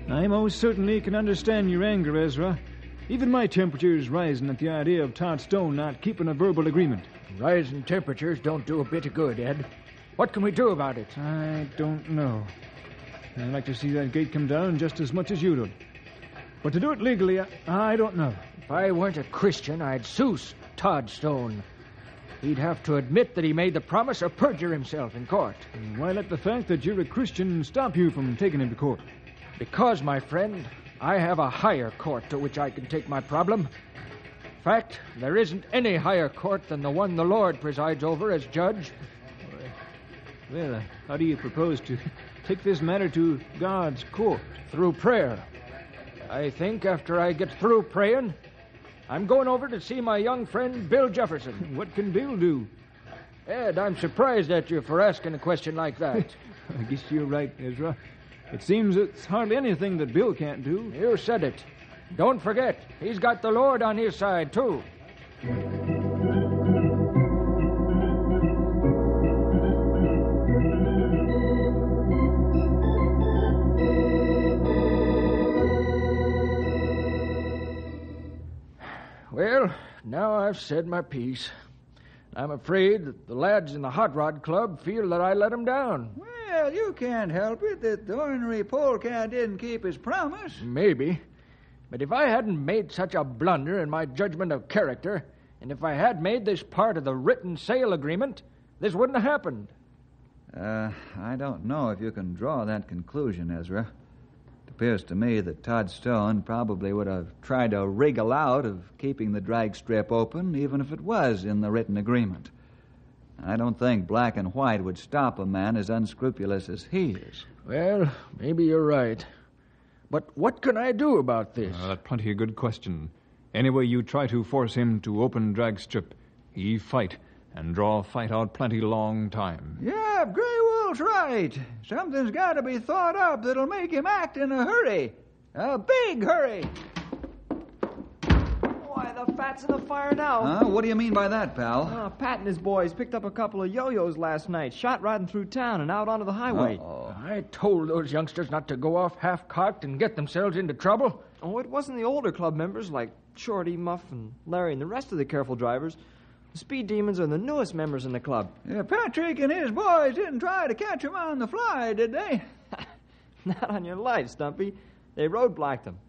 I most certainly can understand your anger, Ezra. Even my temperature is rising at the idea of Todd Stone not keeping a verbal agreement. Rising temperatures don't do a bit of good, Ed. What can we do about it? I don't know. I'd like to see that gate come down just as much as you do. But to do it legally, I don't know. If I weren't a Christian, I'd sue Todd Stone. He'd have to admit that he made the promise or perjure himself in court. And why let the fact that you're a Christian stop you from taking him to court? Because, my friend, I have a higher court to which I can take my problem. In fact, there isn't any higher court than the one the Lord presides over as judge. Well, how do you propose to take this matter to God's court? Through prayer. I think after I get through praying, I'm going over to see my young friend Bill Jefferson. What can Bill do? Ed, I'm surprised at you for asking a question like that. I guess you're right, Ezra. It seems it's hardly anything that Bill can't do. You said it. Don't forget, he's got the Lord on his side, too. Well, now I've said my piece. I'm afraid that the lads in the Hot Rod Club feel that I let them down. Well, you can't help it that the ornery polecat didn't keep his promise. Maybe. But if I hadn't made such a blunder in my judgment of character, and if I had made this part of the written sale agreement, this wouldn't have happened. I don't know if you can draw that conclusion, Ezra. It appears to me that Todd Stone probably would have tried to wriggle out of keeping the drag strip open, even if it was in the written agreement. I don't think black and white would stop a man as unscrupulous as he is. Well, maybe you're right. But what can I do about this? That's plenty a good question. Anyway you try to force him to open drag strip, he fight, and draw fight out plenty long time. Yeah, Grey Wolf's right. Something's got to be thought up that'll make him act in a hurry. A big hurry. Why, the fat's in the fire now. What do you mean by that, pal? Pat and his boys picked up a couple of yo-yos last night, shot riding through town and out onto the highway. I told those youngsters not to go off half-cocked and get themselves into trouble. Oh, it wasn't the older club members like Shorty, Muff, and Larry and the rest of the careful drivers. The Speed Demons are the newest members in the club. Yeah, Patrick and his boys didn't try to catch him on the fly, did they? Not on your life, Stumpy. They roadblocked them.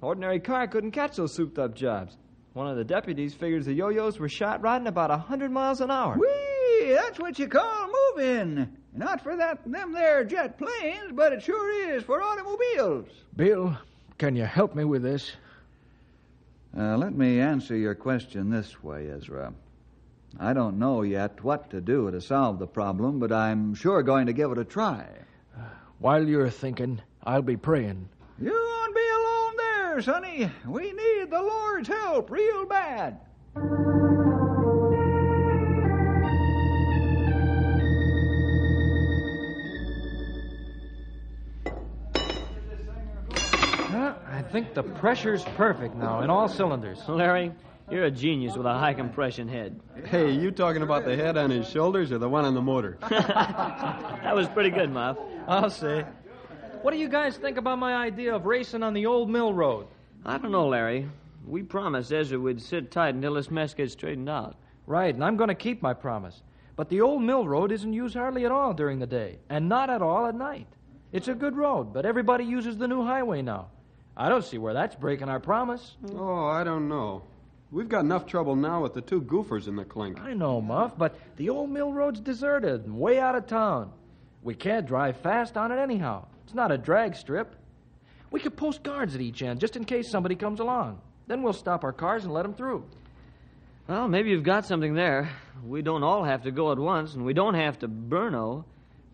Ordinary car couldn't catch those souped-up jobs. One of the deputies figures the yo-yos were shot riding about 100 miles an hour. Whee! That's what you call moving. Not for them there jet planes, but it sure is for automobiles. Bill, can you help me with this? Let me answer your question this way, Ezra. I don't know yet what to do to solve the problem, but I'm sure going to give it a try. While you're thinking, I'll be praying. You won't be alone there, sonny. We need the Lord's help real bad. I think the pressure's perfect now in all cylinders. Larry, you're a genius with a high compression head. Hey, you talking about the head on his shoulders or the one on the motor? That was pretty good, Muff. I'll say. What do you guys think about my idea of racing on the old mill road? I don't know, Larry. We promised Ezra we'd sit tight until this mess gets straightened out. Right, and I'm going to keep my promise. But the old mill road isn't used hardly at all during the day, and not at all at night. It's a good road, but everybody uses the new highway now. I don't see where that's breaking our promise. Oh, I don't know. We've got enough trouble now with the two goofers in the clink. I know, Muff, but the old mill road's deserted and way out of town. We can't drive fast on it anyhow. It's not a drag strip. We could post guards at each end just in case somebody comes along. Then we'll stop our cars and let them through. Well, maybe you've got something there. We don't all have to go at once, and we don't have to burno.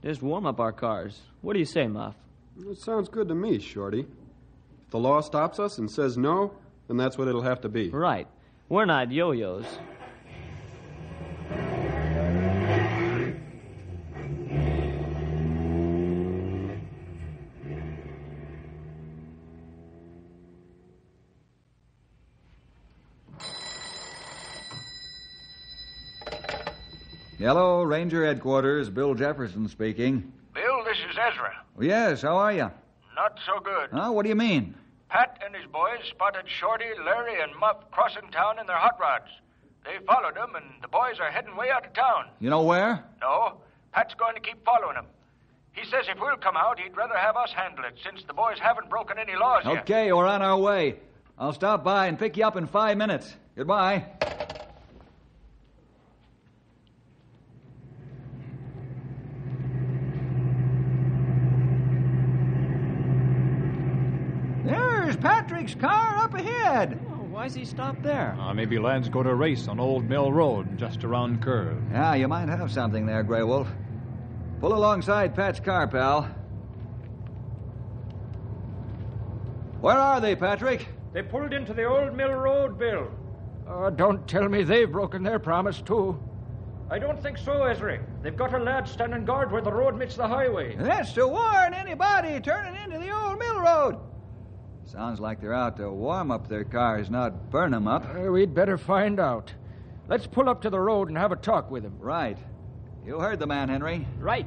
Just warm up our cars. What do you say, Muff? It sounds good to me, Shorty. If the law stops us and says no, then that's what it'll have to be. Right. We're not yo-yos. Hello, Ranger Headquarters. Bill Jefferson speaking. Bill, this is Ezra. Oh, yes, how are you? Not so good. Huh? What do you mean? Pat and his boys spotted Shorty, Larry, and Muff crossing town in their hot rods. They followed them, and the boys are heading way out of town. You know where? No, Pat's going to keep following them. He says if we'll come out, he'd rather have us handle it, since the boys haven't broken any laws yet. Okay, we're on our way. I'll stop by and pick you up in 5 minutes. Goodbye. There's Patrick's car up ahead. Oh, why's he stopped there? Maybe lads go to race on Old Mill Road, just around curve. Yeah, you might have something there, Grey Wolf. Pull alongside Pat's car, pal. Where are they, Patrick? They pulled into the old mill road, Bill. Don't tell me they've broken their promise, too. I don't think so, Ezra. They've got a lad standing guard where the road meets the highway. That's to warn anybody turning into the old mill road. Sounds like they're out to warm up their cars, not burn them up. We'd better find out. Let's pull up to the road and have a talk with him. Right. You heard the man, Henry. Right.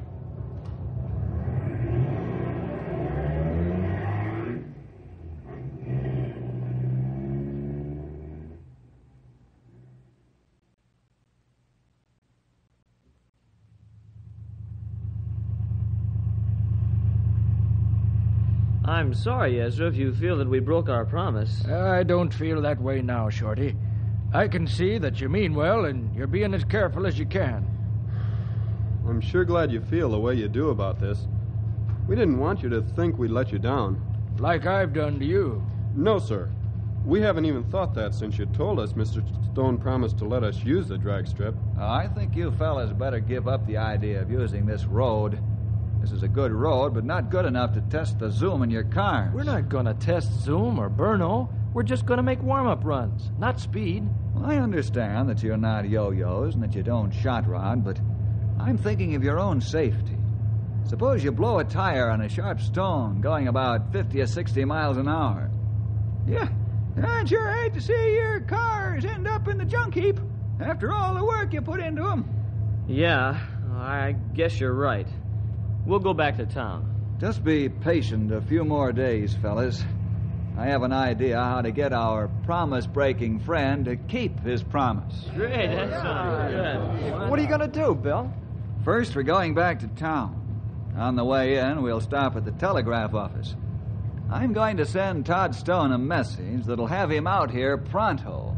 I'm sorry, Ezra, if you feel that we broke our promise. I don't feel that way now, Shorty. I can see that you mean well, and you're being as careful as you can. I'm sure glad you feel the way you do about this. We didn't want you to think we'd let you down. Like I've done to you. No, sir. We haven't even thought that since you told us Mr. Stone promised to let us use the drag strip. I think you fellas better give up the idea of using this road. This is a good road, but not good enough to test the zoom in your cars. We're not going to test zoom or burno. We're just going to make warm-up runs, not speed. Well, I understand that you're not yo-yos and that you don't shot rod, but I'm thinking of your own safety. Suppose you blow a tire on a sharp stone going about 50 or 60 miles an hour. Yeah, I'd sure hate to see your cars end up in the junk heap after all the work you put into them. Yeah, I guess you're right. We'll go back to town. Just be patient a few more days, fellas. I have an idea how to get our promise-breaking friend to keep his promise. Great, that sounds good. What are you going to do, Bill? First, we're going back to town. On the way in, we'll stop at the telegraph office. I'm going to send Todd Stone a message that'll have him out here pronto.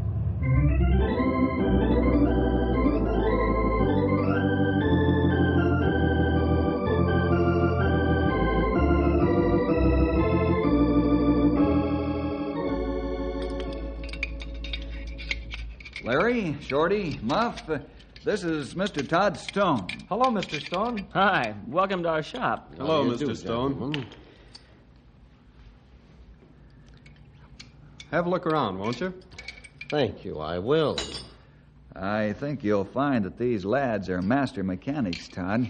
Larry, Shorty, Muff, this is Mr. Todd Stone. Hello, Mr. Stone. Hi, welcome to our shop. Hello, Mr. Stone. Have a look around, won't you? Thank you, I will. I think you'll find that these lads are master mechanics, Todd.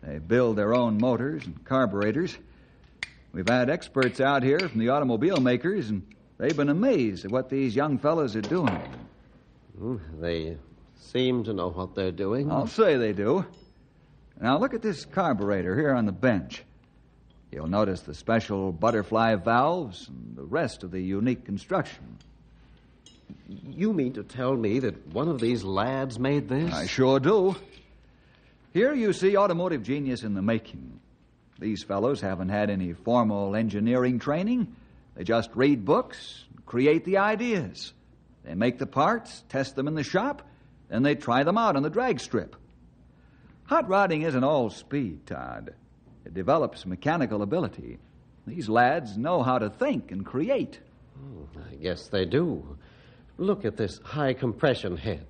They build their own motors and carburetors. We've had experts out here from the automobile makers, and they've been amazed at what these young fellows are doing. They seem to know what they're doing. I'll say they do. Now, look at this carburetor here on the bench. You'll notice the special butterfly valves and the rest of the unique construction. You mean to tell me that one of these lads made this? I sure do. Here you see automotive genius in the making. These fellows haven't had any formal engineering training. They just read books, create the ideas. They make the parts, test them in the shop, then they try them out on the drag strip. Hot rodding isn't all speed, Todd. It develops mechanical ability. These lads know how to think and create. I guess they do. Look at this high compression head.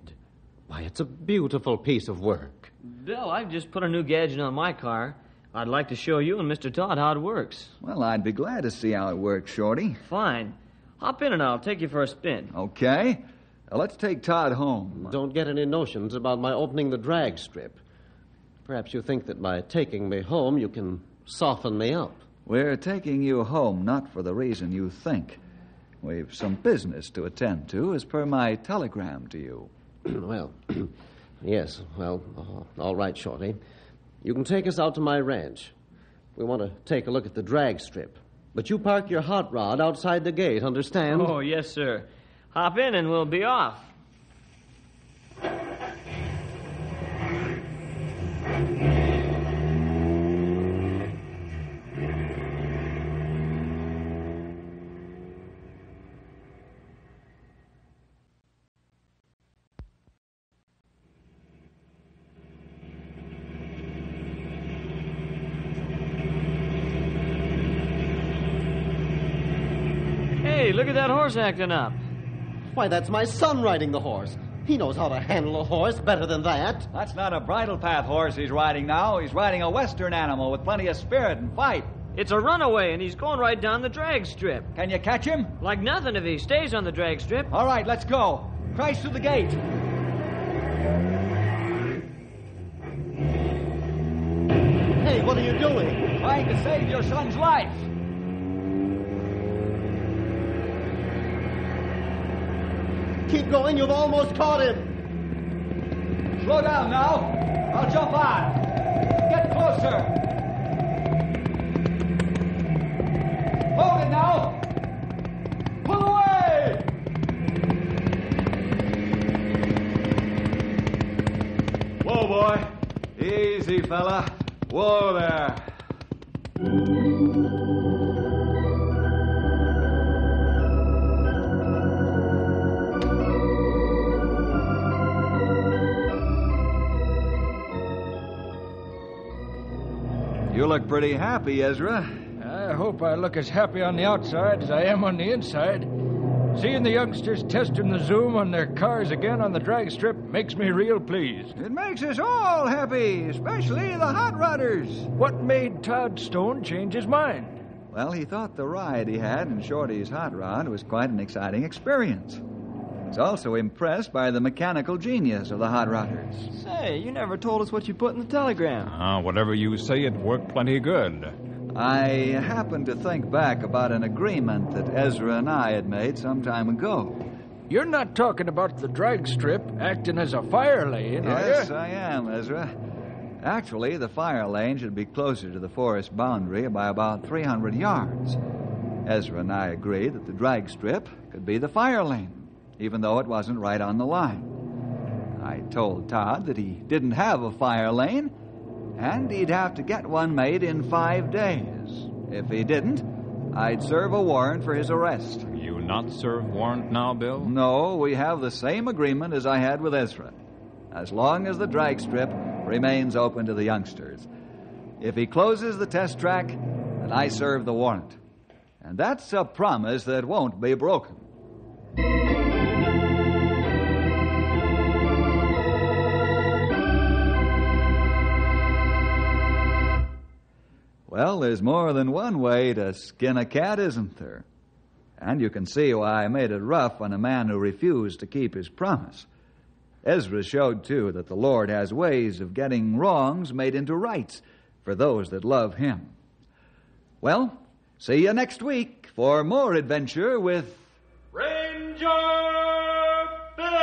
Why, it's a beautiful piece of work. Bill, I've just put a new gadget on my car. I'd like to show you and Mr. Todd how it works. Well, I'd be glad to see how it works, Shorty. Fine. Hop in and I'll take you for a spin. Okay. Now, let's take Todd home. Don't get any notions about my opening the drag strip. Perhaps you think that by taking me home, you can soften me up. We're taking you home not for the reason you think. We've some business to attend to, as per my telegram to you. Well, yes, well, all right, Shorty. You can take us out to my ranch. We want to take a look at the drag strip. But you park your hot rod outside the gate, understand? Oh, yes, sir. Hop in and we'll be off. Hey, look at that horse acting up. Why, that's my son riding the horse. He knows how to handle a horse better than that. That's not a bridle path horse he's riding now. He's riding a Western animal with plenty of spirit and fight. It's a runaway, and he's going right down the drag strip. Can you catch him? Like nothing if he stays on the drag strip. All right, let's go. Crash through the gate. Hey, what are you doing? Trying to save your son's life. Keep going, you've almost caught him. Slow down now. I'll jump on. Get closer. Hold it now. Pull away. Whoa, boy. Easy, fella. Whoa there. You look pretty happy, Ezra. I hope I look as happy on the outside as I am on the inside. Seeing the youngsters testing the zoom on their cars again on the drag strip makes me real pleased. It makes us all happy, especially the hot rodders. What made Todd Stone change his mind? Well, he thought the ride he had in Shorty's hot rod was quite an exciting experience. He was also impressed by the mechanical genius of the hot rodders. Say, you never told us what you put in the telegram. Whatever you say, it worked plenty good. I happened to think back about an agreement that Ezra and I had made some time ago. You're not talking about the drag strip acting as a fire lane, are you? Yes, I am, Ezra. Actually, the fire lane should be closer to the forest boundary by about 300 yards. Ezra and I agreed that the drag strip could be the fire lane, even though it wasn't right on the line. I told Todd that he didn't have a fire lane, and he'd have to get one made in 5 days. If he didn't, I'd serve a warrant for his arrest. You not serve warrant now, Bill? No, we have the same agreement as I had with Ezra. As long as the drag strip remains open to the youngsters. If he closes the test track, then I serve the warrant. And that's a promise that won't be broken. Well, there's more than one way to skin a cat, isn't there? And you can see why I made it rough on a man who refused to keep his promise. Ezra showed, too, that the Lord has ways of getting wrongs made into rights for those that love Him. Well, See you next week for more adventure with Ranger Bill!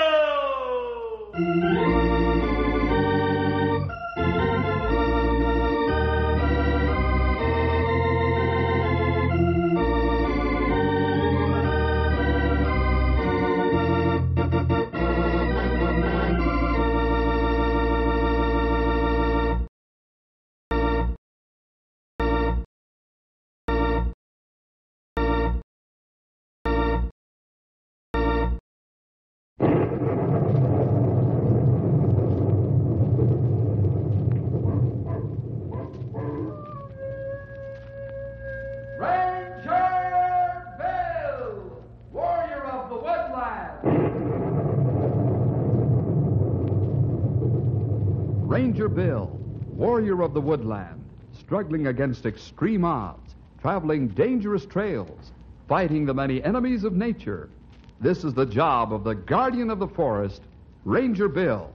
Ranger Bill, warrior of the woodland, struggling against extreme odds, traveling dangerous trails, fighting the many enemies of nature. This is the job of the guardian of the forest, Ranger Bill.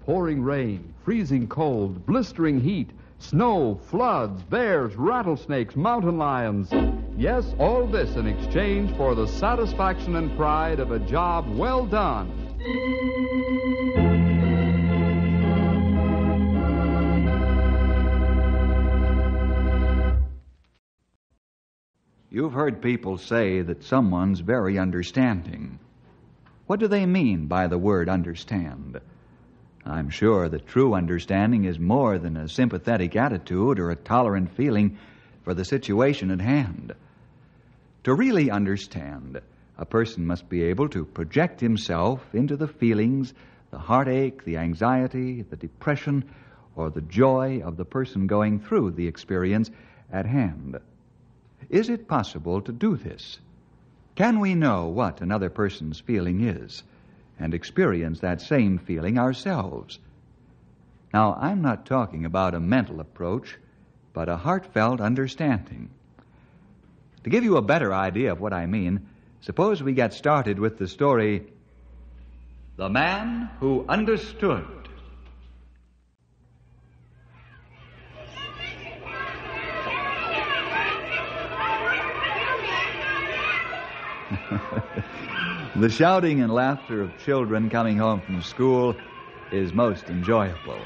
Pouring rain, freezing cold, blistering heat, snow, floods, bears, rattlesnakes, mountain lions. Yes, all this in exchange for the satisfaction and pride of a job well done. You've heard people say that someone's very understanding. What do they mean by the word understand? I'm sure that true understanding is more than a sympathetic attitude or a tolerant feeling for the situation at hand. To really understand, a person must be able to project himself into the feelings, the heartache, the anxiety, the depression, or the joy of the person going through the experience at hand. Is it possible to do this? Can we know what another person's feeling is and experience that same feeling ourselves? Now, I'm not talking about a mental approach, but a heartfelt understanding. To give you a better idea of what I mean, suppose we get started with the story, The Man Who Understood. The shouting and laughter of children coming home from school is most enjoyable,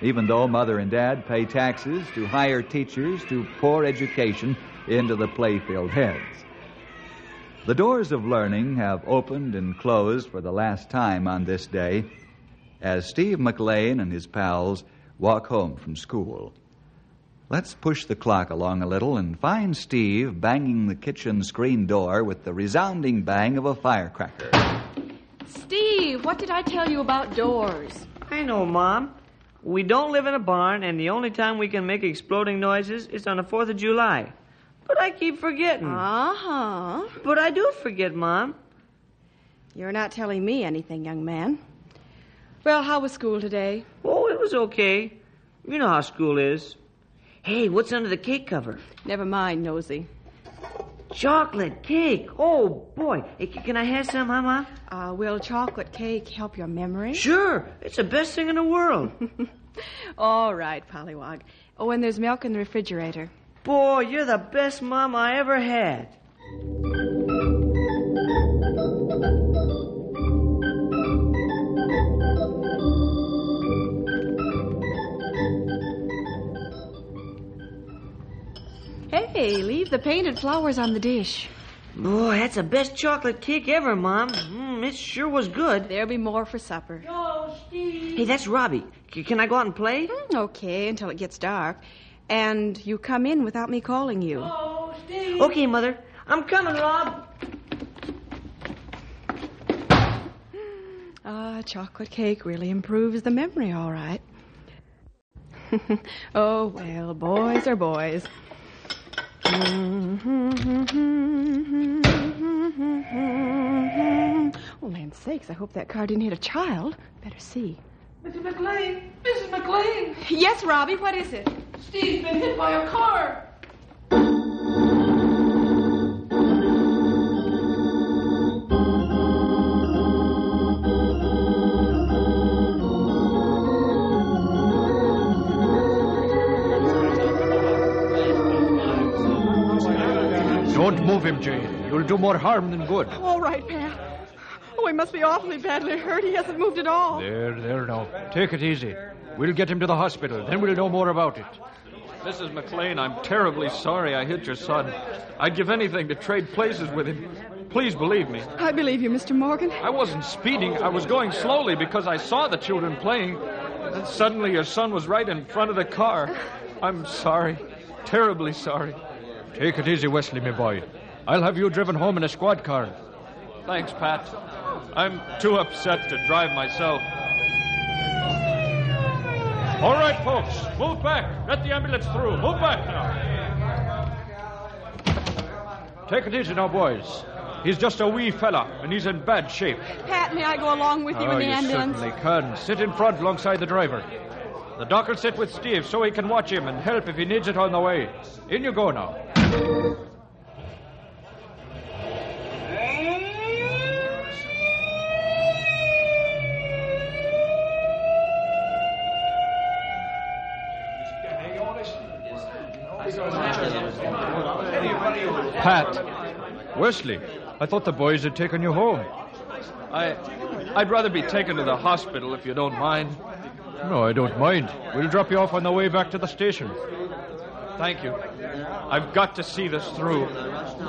even though Mother and Dad pay taxes to hire teachers to pour education into the play-filled heads. The doors of learning have opened and closed for the last time on this day as Steve McLean and his pals walk home from school. Let's push the clock along a little and find Steve banging the kitchen screen door with the resounding bang of a firecracker. Steve, what did I tell you about doors? I know, Mom. We don't live in a barn, and the only time we can make exploding noises is on the 4th of July. But I keep forgetting. Uh-huh. But I do forget, Mom. You're not telling me anything, young man. Well, how was school today? Oh, it was okay. You know how school is. Hey, what's under the cake cover? Never mind, Nosy. Chocolate cake. Oh, boy. Hey, can I have some, huh, Mom? Will chocolate cake help your memory? Sure. It's the best thing in the world. All right, Pollywog. Oh, and there's milk in the refrigerator. Boy, you're the best Mom I ever had. Hey, leave the painted flowers on the dish. Boy, that's the best chocolate cake ever, Mom. It sure was good. There'll be more for supper. Go, Steve. Hey, that's Robbie. Can I go out and play? Okay, until it gets dark. And you come in without me calling you. Go, Steve. Okay, Mother. I'm coming, Rob. Chocolate cake really improves the memory, all right. Oh, well, boys are boys. Oh, land's sakes, I hope that car didn't hit a child. Better see. Mrs. McLean! Mrs. McLean! Yes, Robbie, what is it? Steve's been hit by a car. move him, Jane. You'll do more harm than good. All right, Pat. Oh, he must be awfully badly hurt. He hasn't moved at all. There now. Take it easy. We'll get him to the hospital. Then we'll know more about it. Mrs. McLean, I'm terribly sorry I hit your son. I'd give anything to trade places with him. Please believe me. I believe you, Mr. Morgan. I wasn't speeding. I was going slowly because I saw the children playing. Then suddenly your son was right in front of the car. I'm sorry. Terribly sorry. Take it easy, Wesley, my boy. I'll have you driven home in a squad car. Thanks, Pat. I'm too upset to drive myself. All right, folks. Move back. Let the ambulance through. Move back now. Take it easy now, boys. He's just a wee fella, and he's in bad shape. Pat, may I go along with you in the ambulance? You certainly can. Sit in front alongside the driver. The doc will sit with Steve so he can watch him and help if he needs it on the way. In you go now. Pat. Wesley, I thought the boys had taken you home. I'd rather be taken to the hospital if you don't mind. No, I don't mind. We'll drop you off on the way back to the station. Thank you. I've got to see this through,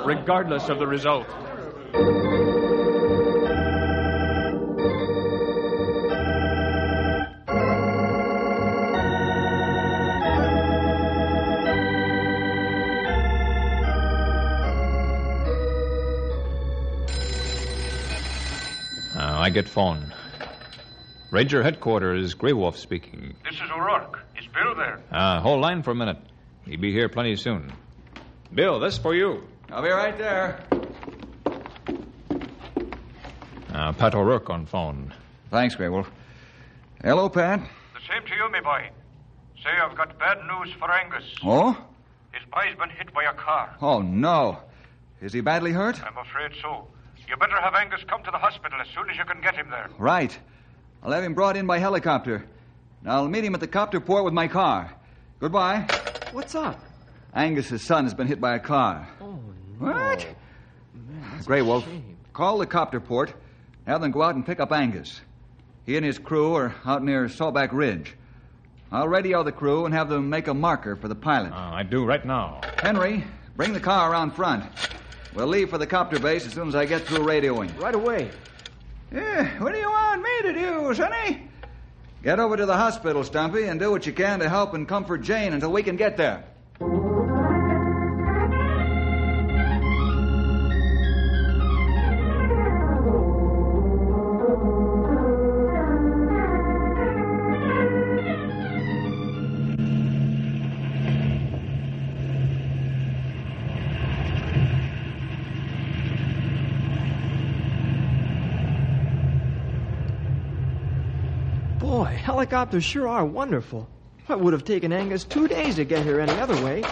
regardless of the result. I get phone. Ranger Headquarters, Grey Wolf speaking. This is O'Rourke. Is Bill there? Hold line for a minute. He'll be here plenty soon. Bill, this for you. I'll be right there. Pat O'Rourke on phone. Thanks, Grey Wolf. Hello, Pat. The same to you, me boy. Say, I've got bad news for Angus. Oh? His boy's been hit by a car. Oh, no. Is he badly hurt? I'm afraid so. You better have Angus come to the hospital as soon as you can get him there. Right. I'll have him brought in by helicopter. And I'll meet him at the copter port with my car. Goodbye. What's up? Angus's son has been hit by a car. Oh, no. What? Man, Grey Wolf, call the copter port. Have them go out and pick up Angus. He and his crew are out near Sawback Ridge. I'll radio the crew and have them make a marker for the pilot. I do right now. Henry, bring the car around front. We'll leave for the copter base as soon as I get through radioing. Right away. Yeah, what do you want me to do, Sonny? Get over to the hospital, Stumpy, and do what you can to help and comfort Jane until we can get there. Boy, helicopters sure are wonderful. It would have taken Angus 2 days to get here any other way.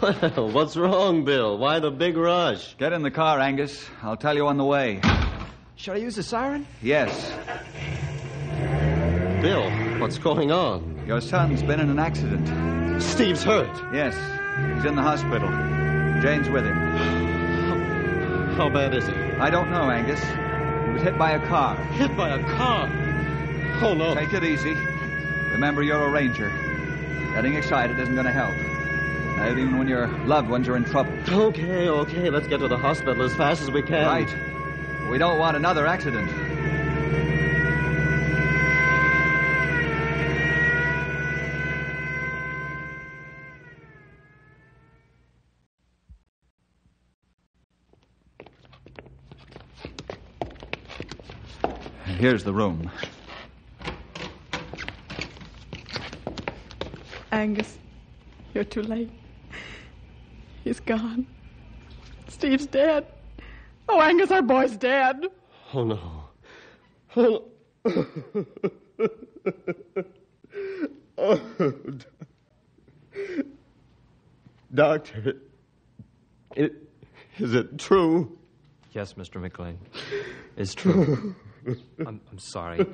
Well, what's wrong, Bill? Why the big rush? Get in the car, Angus. I'll tell you on the way. Should I use the siren? Yes. Bill, what's going on? Your son's been in an accident. Steve's hurt. Yes. He's in the hospital. Jane's with him. How bad is he? I don't know, Angus. He was hit by a car. Hit by a car? Oh, no. Take it easy. Remember, you're a ranger. Getting excited isn't going to help. Not even when your loved ones are in trouble. Okay. Let's get to the hospital as fast as we can. Right. We don't want another accident. Here's the room. Angus, you're too late. He's gone. Steve's dead. Oh, Angus, our boy's dead. Oh, no. Oh, no. Oh, Doctor, is it true? Yes, Mr. McLean. It's true. I'm sorry.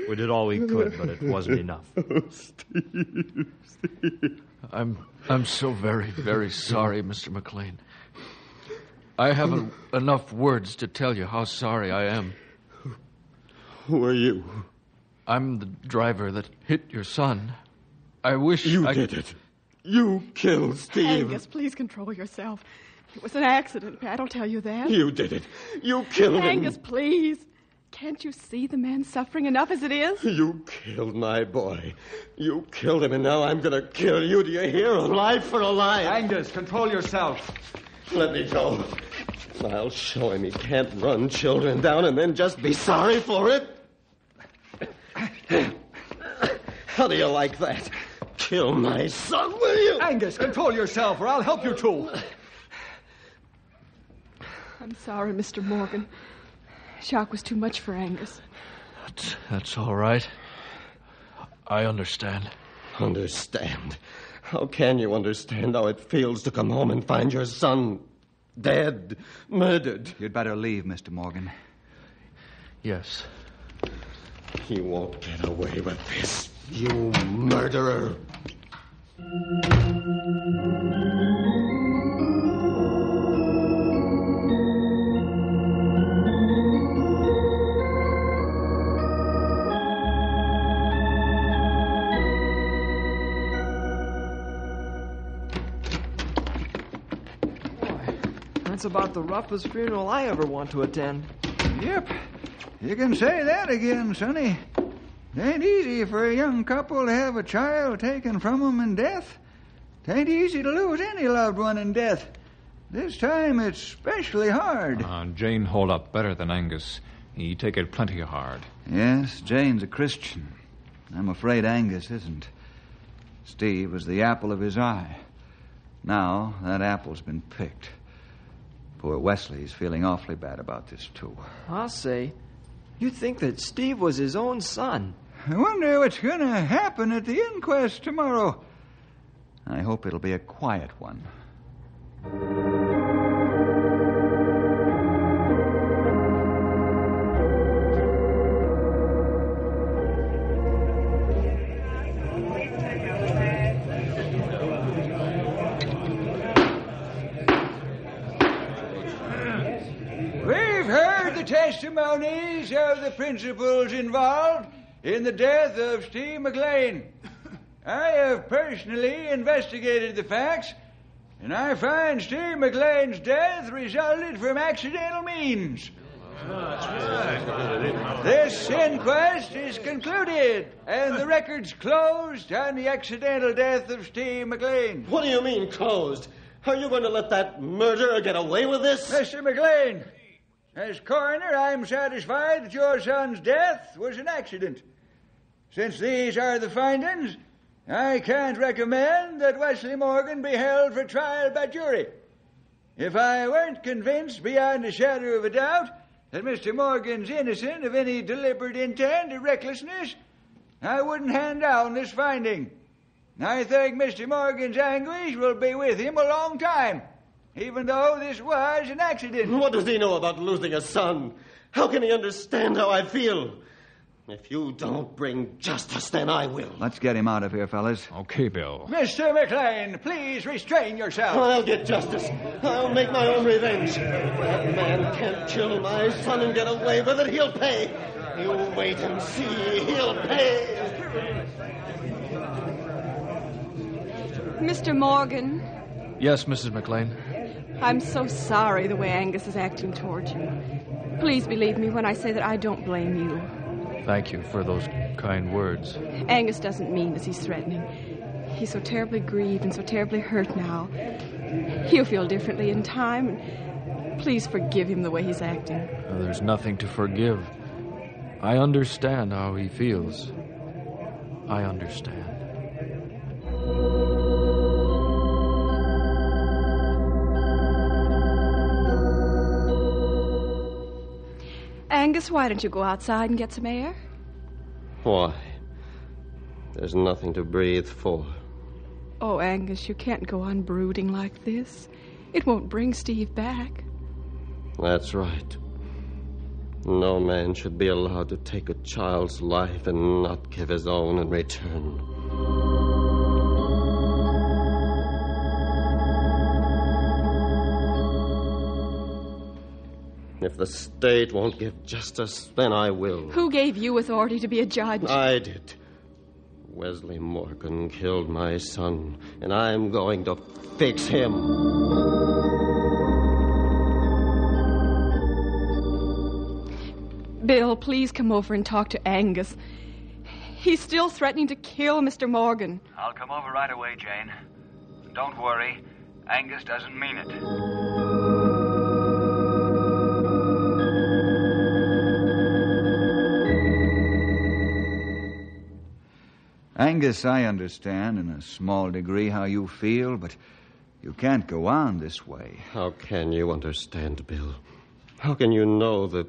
We did all we could, but it wasn't enough. Steve. I'm so very, very sorry, Mr. McLean. I haven't enough words to tell you how sorry I am. Who are you? I'm the driver that hit your son. I wish You did it. You killed Steve. Angus, please control yourself. It was an accident, Pat. I'll tell you that. You did it. You killed him. Angus, please. Can't you see the man suffering enough as it is? You killed my boy. You killed him, and now I'm going to kill you. Do you hear? A life for a life. Angus, control yourself. Let me go. I'll show him he can't run children down and then just be sorry for it. How do you like that? Kill my son, will you? Angus, control yourself, or I'll help you too. I'm sorry, Mr. Morgan. Shock was too much for Angus. That's all right. I understand. Understand? How can you understand how it feels to come home and find your son dead, murdered? You'd better leave, Mr. Morgan. Yes. He won't get away with this, you murderer. That's about the roughest funeral I ever want to attend. Yep. You can say that again, Sonny. It ain't easy for a young couple to have a child taken from them in death. It ain't easy to lose any loved one in death. This time it's especially hard. Jane hold up better than Angus. He take it plenty hard. Yes, Jane's a Christian. I'm afraid Angus isn't. Steve was the apple of his eye. Now that apple's been picked. Poor Wesley's feeling awfully bad about this, too. I'll say. You'd think that Steve was his own son. I wonder what's going to happen at the inquest tomorrow. I hope it'll be a quiet one. Testimonies of the principals involved in the death of Steve McLean. I have personally investigated the facts, and I find Steve McLean's death resulted from accidental means. This inquest is concluded, and the record's closed on the accidental death of Steve McLean. What do you mean, closed? Are you going to let that murderer get away with this? Mr. McLean, as coroner, I'm satisfied that your son's death was an accident. Since these are the findings, I can't recommend that Wesley Morgan be held for trial by jury. If I weren't convinced beyond a shadow of a doubt that Mr. Morgan's innocent of any deliberate intent or recklessness, I wouldn't hand down this finding. I think Mr. Morgan's anguish will be with him a long time, even though this was an accident. What does he know about losing a son? How can he understand how I feel? If you don't bring justice, then I will. Let's get him out of here, fellas. Okay, Bill. Mr. McLean, please restrain yourself. I'll get justice. I'll make my own revenge. That man can't kill my son and get away with it. He'll pay. You wait and see. He'll pay. Mr. Morgan. Yes, Mrs. McLean. I'm so sorry the way Angus is acting towards you. Please believe me when I say that I don't blame you. Thank you for those kind words. Angus doesn't mean as he's threatening. He's so terribly grieved and so terribly hurt now. He'll feel differently in time, and please forgive him the way he's acting. There's nothing to forgive. I understand how he feels. I understand. Angus, why don't you go outside and get some air? Why? There's nothing to breathe for. Oh, Angus, you can't go on brooding like this. It won't bring Steve back. That's right. No man should be allowed to take a child's life and not give his own in return. If the state won't give justice, then I will. Who gave you authority to be a judge? I did. Wesley Morgan killed my son, and I'm going to fix him. Bill, please come over and talk to Angus. He's still threatening to kill Mr. Morgan. I'll come over right away, Jane. Don't worry. Angus doesn't mean it. Angus, I understand in a small degree how you feel, but you can't go on this way. How can you understand, Bill? How can you know the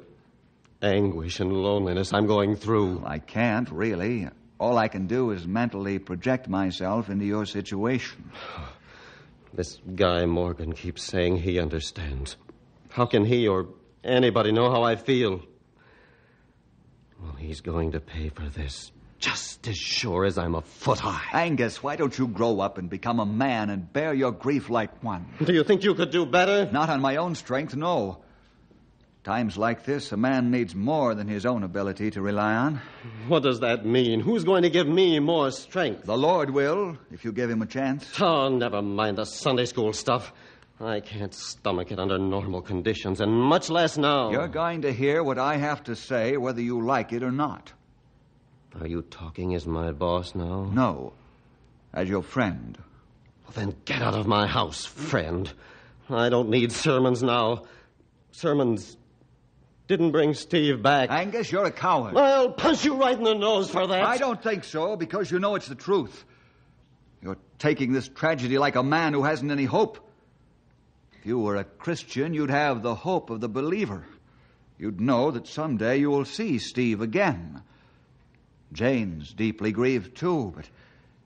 anguish and loneliness I'm going through? Well, I can't, really. All I can do is mentally project myself into your situation. This guy Morgan keeps saying he understands. How can he or anybody know how I feel? Well, he's going to pay for this. Just as sure as I'm a foot high. Angus, why don't you grow up and become a man and bear your grief like one? Do you think you could do better? Not on my own strength, no. Times like this, a man needs more than his own ability to rely on. What does that mean? Who's going to give me more strength? The Lord will, if you give him a chance. Oh, never mind the Sunday school stuff. I can't stomach it under normal conditions, and much less now. You're going to hear what I have to say, whether you like it or not. Are you talking as my boss now? No, as your friend. Well, then get out of my house, friend. I don't need sermons now. Sermons didn't bring Steve back. Angus, you're a coward. I'll punch you right in the nose for that. I don't think so, because you know it's the truth. You're taking this tragedy like a man who hasn't any hope. If you were a Christian, you'd have the hope of the believer. You'd know that someday you will see Steve again. Jane's deeply grieved, too, but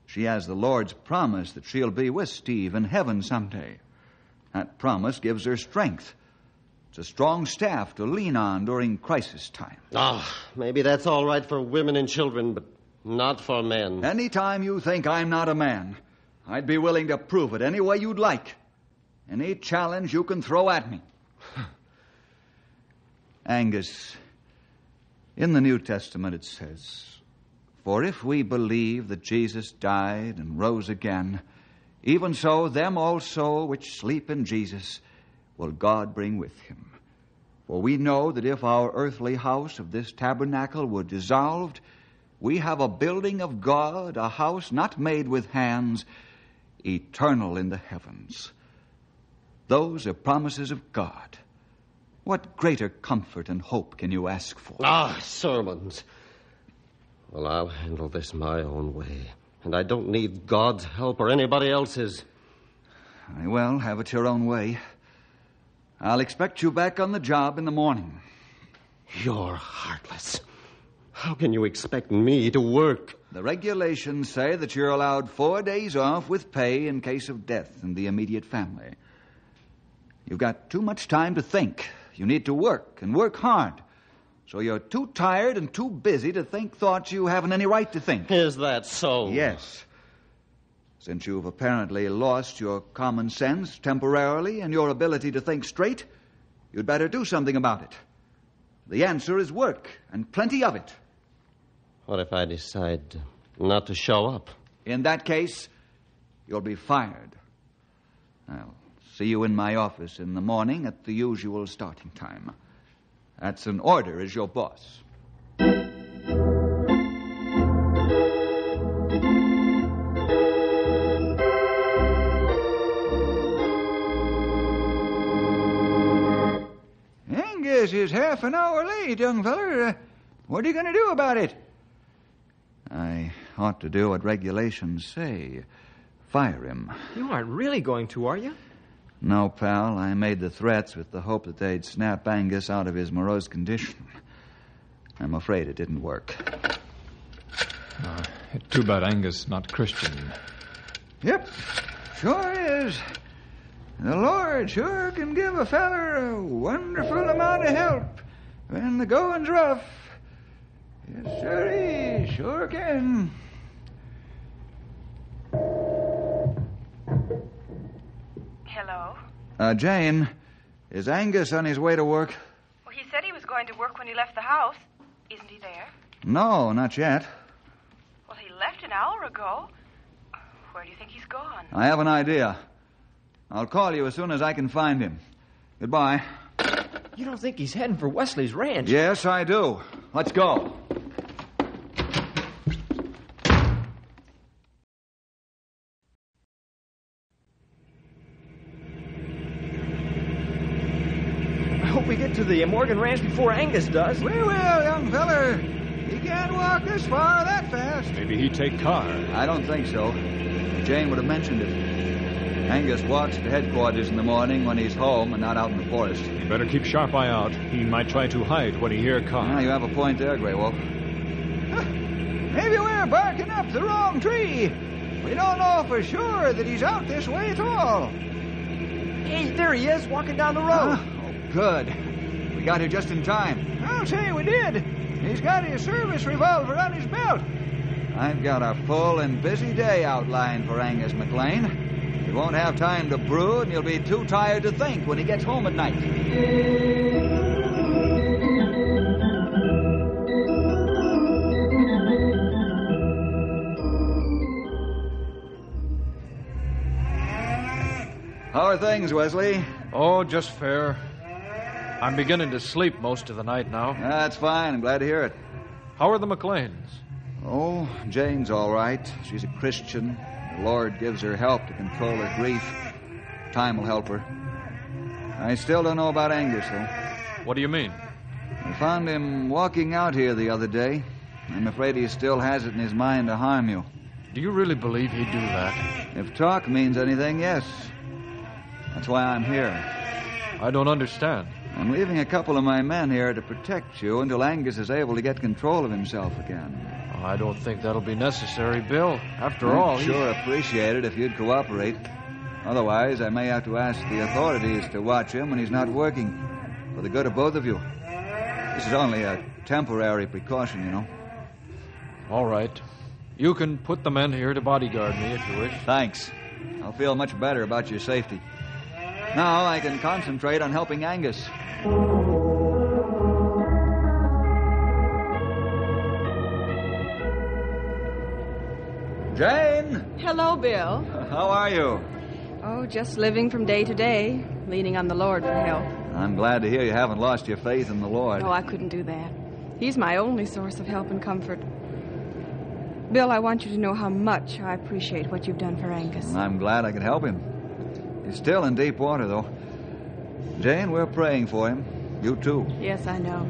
she has the Lord's promise that she'll be with Steve in heaven someday. That promise gives her strength. It's a strong staff to lean on during crisis time. Maybe that's all right for women and children, but not for men. Anytime you think I'm not a man, I'd be willing to prove it any way you'd like. Any challenge you can throw at me. Angus, in the New Testament it says, "For if we believe that Jesus died and rose again, even so them also which sleep in Jesus will God bring with him. For we know that if our earthly house of this tabernacle were dissolved, we have a building of God, a house not made with hands, eternal in the heavens." Those are promises of God. What greater comfort and hope can you ask for? Sermons. Well, I'll handle this my own way, and I don't need God's help or anybody else's. Very well, have it your own way. I'll expect you back on the job in the morning. You're heartless. How can you expect me to work? The regulations say that you're allowed 4 days off with pay in case of death in the immediate family. You've got too much time to think. You need to work, and work hard. So you're too tired and too busy to think thoughts you haven't any right to think. Is that so? Yes. Since you've apparently lost your common sense temporarily and your ability to think straight, you'd better do something about it. The answer is work, and plenty of it. What if I decide not to show up? In that case, you'll be fired. I'll see you in my office in the morning at the usual starting time. That's an order as your boss. Angus is half an hour late, young feller. What are you going to do about it? I ought to do what regulations say. Fire him. You aren't really going to, are you? No, pal. I made the threats with the hope that they'd snap Angus out of his morose condition. I'm afraid it didn't work. Too bad Angus not Christian. Yep, sure is. The Lord sure can give a feller a wonderful amount of help when the going's rough. Yes, sir, he sure can. Hello? Jane, is Angus on his way to work? He said he was going to work when he left the house. Isn't he there? No, not yet. Well, he left an hour ago. Where do you think he's gone? I have an idea. I'll call you as soon as I can find him. Goodbye. You don't think he's heading for Wesley's ranch? Yes, I do. Let's go. I hope we get to the Morgan Ranch before Angus does. We will, young feller. He can't walk this far or that fast. Maybe he'd take car. I don't think so. Jane would have mentioned it. Angus walks to headquarters in the morning when he's home and not out in the forest. You better keep sharp eye out. He might try to hide when he hear a car. You have a point there, Grey Wolf. Maybe we're barking up the wrong tree. We don't know for sure that he's out this way at all. Hey, there he is, walking down the road. Oh, good. We got here just in time. I'll say we did. He's got his service revolver on his belt. I've got a full and busy day outlined for Angus McLean. He won't have time to brood, and he'll be too tired to think when he gets home at night. How are things, Wesley? Oh, just fair. I'm beginning to sleep most of the night now. That's fine. I'm glad to hear it. How are the McLeans? Oh, Jane's all right. She's a Christian. The Lord gives her help to control her grief. Time will help her. I still don't know about Angus, though. What do you mean? I found him walking out here the other day. I'm afraid he still has it in his mind to harm you. Do you really believe he'd do that? If talk means anything, yes. That's why I'm here. I don't understand. I'm leaving a couple of my men here to protect you until Angus is able to get control of himself again. I don't think that'll be necessary, Bill. After all, I'd sure appreciate it if you'd cooperate. Otherwise, I may have to ask the authorities to watch him when he's not working, for the good of both of you. This is only a temporary precaution, you know. All right. You can put the men here to bodyguard me if you wish. Thanks. I'll feel much better about your safety. Now I can concentrate on helping Angus. Jane! Hello, Bill. How are you? Oh, just living from day to day, leaning on the Lord for help. I'm glad to hear you haven't lost your faith in the Lord. Oh, I couldn't do that. He's my only source of help and comfort. Bill, I want you to know how much I appreciate what you've done for Angus. I'm glad I could help him. He's still in deep water, though. Jane, we're praying for him. You too. Yes, I know.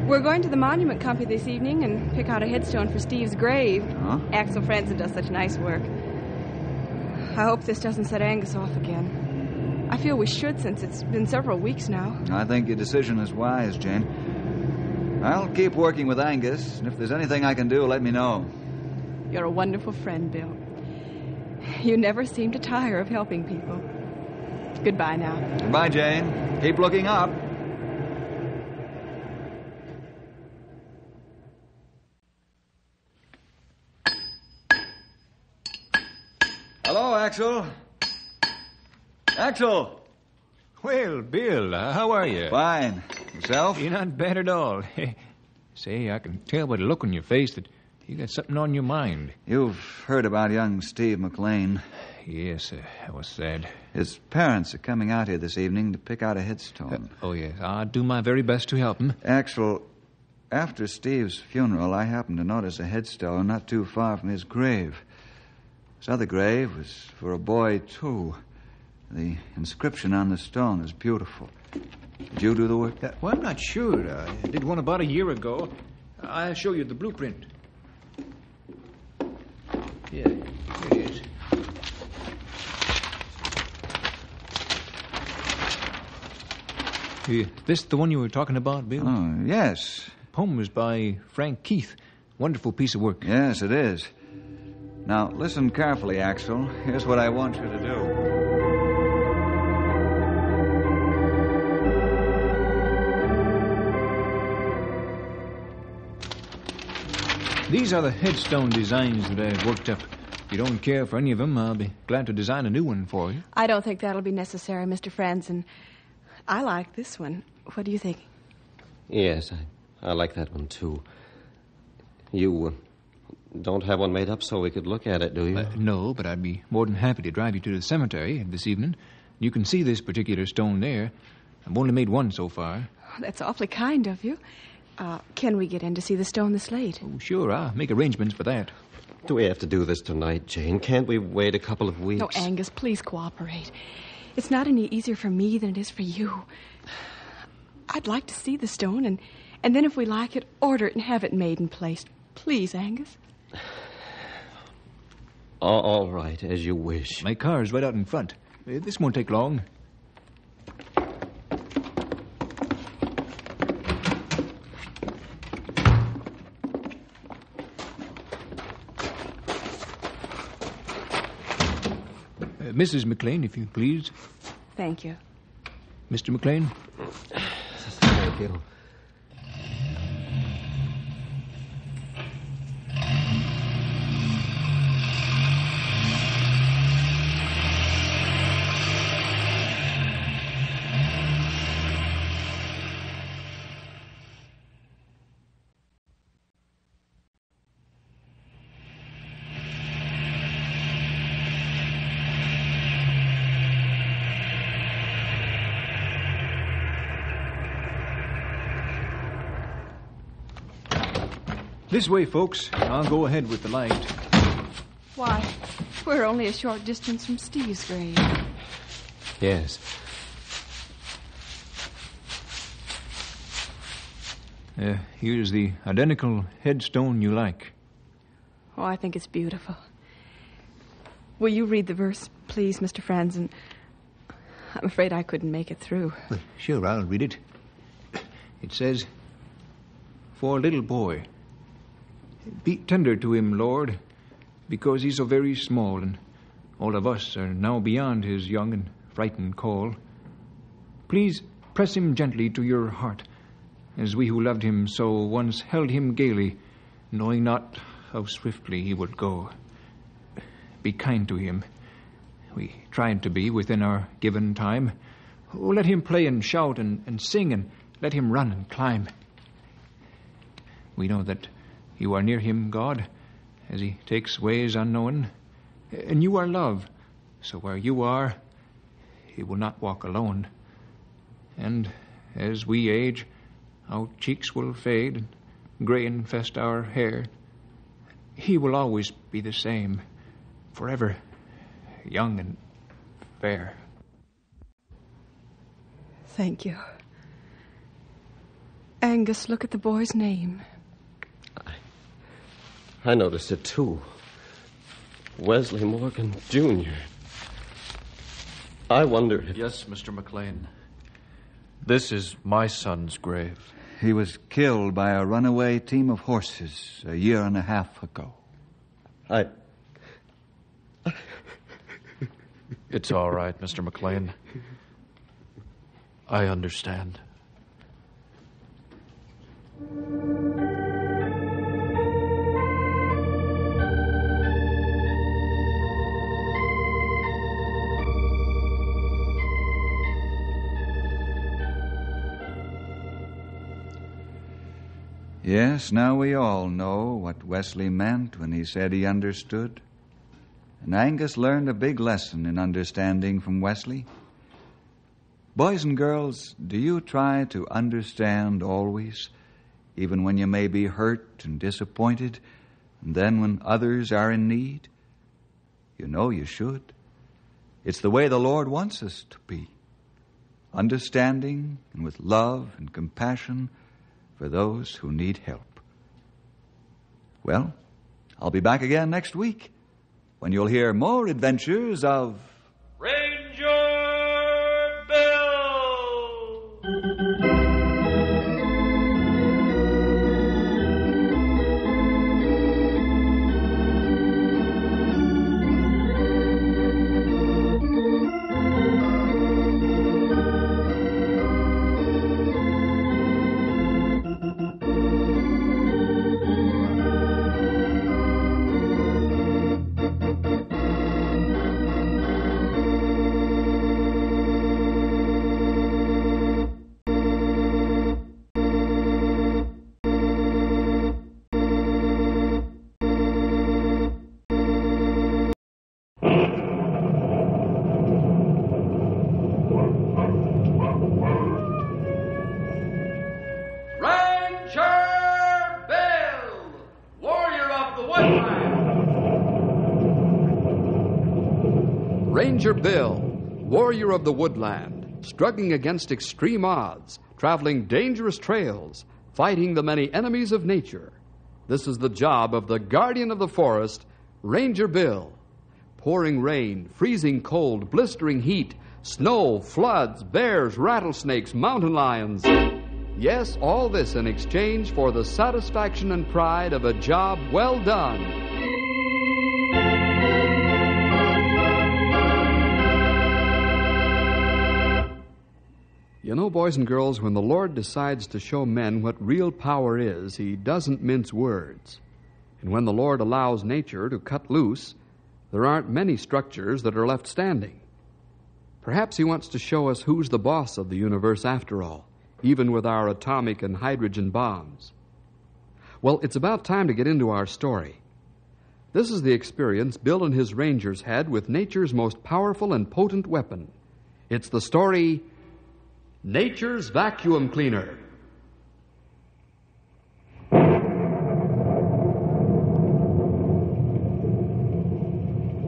We're going to the monument company this evening and pick out a headstone for Steve's grave. Huh? Axel Franzen does such nice work. I hope this doesn't set Angus off again. I feel we should, since it's been several weeks now. I think your decision is wise, Jane. I'll keep working with Angus, and if there's anything I can do, let me know. You're a wonderful friend, Bill. You never seem to tire of helping people. Goodbye now. Goodbye, Jane. Keep looking up. Hello, Axel. Axel! Well, Bill, how are you? Fine. Yourself? You're not bad at all. Say, I can tell by the look on your face that you got something on your mind. You've heard about young Steve McLean. Yes, that was sad. His parents are coming out here this evening to pick out a headstone. Oh, yes. I'll do my very best to help him. Axel, after Steve's funeral, I happened to notice a headstone not too far from his grave. This other grave was for a boy, too. The inscription on the stone is beautiful. Did you do the work? Well, I'm not sure. I did one about a year ago. I'll show you the blueprint. Yeah, here it is. This the one you were talking about, Bill? Oh, yes. The poem was by Frank Keith. Wonderful piece of work. Yes, it is. Now, listen carefully, Axel. Here's what I want you to do. These are the headstone designs that I've worked up. If you don't care for any of them, I'll be glad to design a new one for you. I don't think that'll be necessary, Mr. Franzen. I like this one. What do you think? Yes, I like that one, too. You don't have one made up so we could look at it, do you? No, but I'd be more than happy to drive you to the cemetery this evening. You can see this particular stone there. I've only made one so far. Oh, that's awfully kind of you. Can we get in to see the stone this late? Oh, sure, I'll make arrangements for that. Do we have to do this tonight, Jane? Can't we wait a couple of weeks? No, Angus, please cooperate. It's not any easier for me than it is for you. I'd like to see the stone, and then if we like it, order it and have it made and placed. Please, Angus. All right, as you wish. My car's right out in front. This won't take long. Mrs. McLean, if you please. Thank you. Mr. McLean? Thank you. This way, folks. I'll go ahead with the light. Why, we're only a short distance from Steve's grave. Yes. Here's the identical headstone you like. Oh, I think it's beautiful. Will you read the verse, please, Mr. Franzen? I'm afraid I couldn't make it through. Well, sure, I'll read it. It says, "For a little boy, be tender to him, Lord, because he's so very small, and all of us are now beyond his young and frightened call. Please press him gently to your heart, as we who loved him so once held him gaily, knowing not how swiftly he would go. Be kind to him. We tried to be within our given time. Oh, let him play and shout and sing, and let him run and climb. We know that you are near him, God, as he takes ways unknown. And you are love, so where you are, he will not walk alone. And as we age, our cheeks will fade, and gray infest our hair. He will always be the same, forever young and fair." Thank you. Angus, look at the boy's name. I noticed it, too. Wesley Morgan, Jr. I wonder if... Yes, Mr. McLean. This is my son's grave. He was killed by a runaway team of horses a year and a half ago. It's all right, Mr. McLean. I understand. Yes, now we all know what Wesley meant when he said he understood. And Angus learned a big lesson in understanding from Wesley. Boys and girls, do you try to understand always, even when you may be hurt and disappointed, and then when others are in need? You know you should. It's the way the Lord wants us to be. Understanding and with love and compassion for those who need help. Well, I'll be back again next week when you'll hear more adventures of Ranger Bill! Ranger Bill, warrior of the woodland, struggling against extreme odds, traveling dangerous trails, fighting the many enemies of nature. This is the job of the guardian of the forest, Ranger Bill. Pouring rain, freezing cold, blistering heat, snow, floods, bears, rattlesnakes, mountain lions. Yes, all this in exchange for the satisfaction and pride of a job well done. You know, boys and girls, when the Lord decides to show men what real power is, He doesn't mince words. And when the Lord allows nature to cut loose, there aren't many structures that are left standing. Perhaps He wants to show us who's the boss of the universe after all, even with our atomic and hydrogen bombs. Well, it's about time to get into our story. This is the experience Bill and his Rangers had with nature's most powerful and potent weapon. It's the story, Nature's Vacuum Cleaner.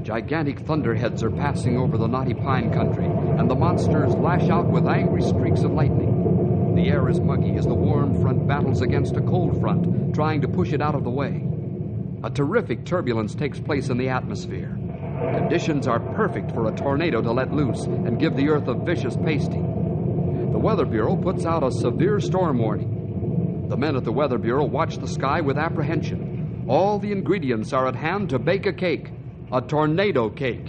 Gigantic thunderheads are passing over the knotty pine country, and the monsters lash out with angry streaks of lightning. The air is muggy as the warm front battles against a cold front, trying to push it out of the way. A terrific turbulence takes place in the atmosphere. Conditions are perfect for a tornado to let loose and give the earth a vicious pasting. The Weather Bureau puts out a severe storm warning. The men at the Weather Bureau watch the sky with apprehension. All the ingredients are at hand to bake a cake. A tornado cake.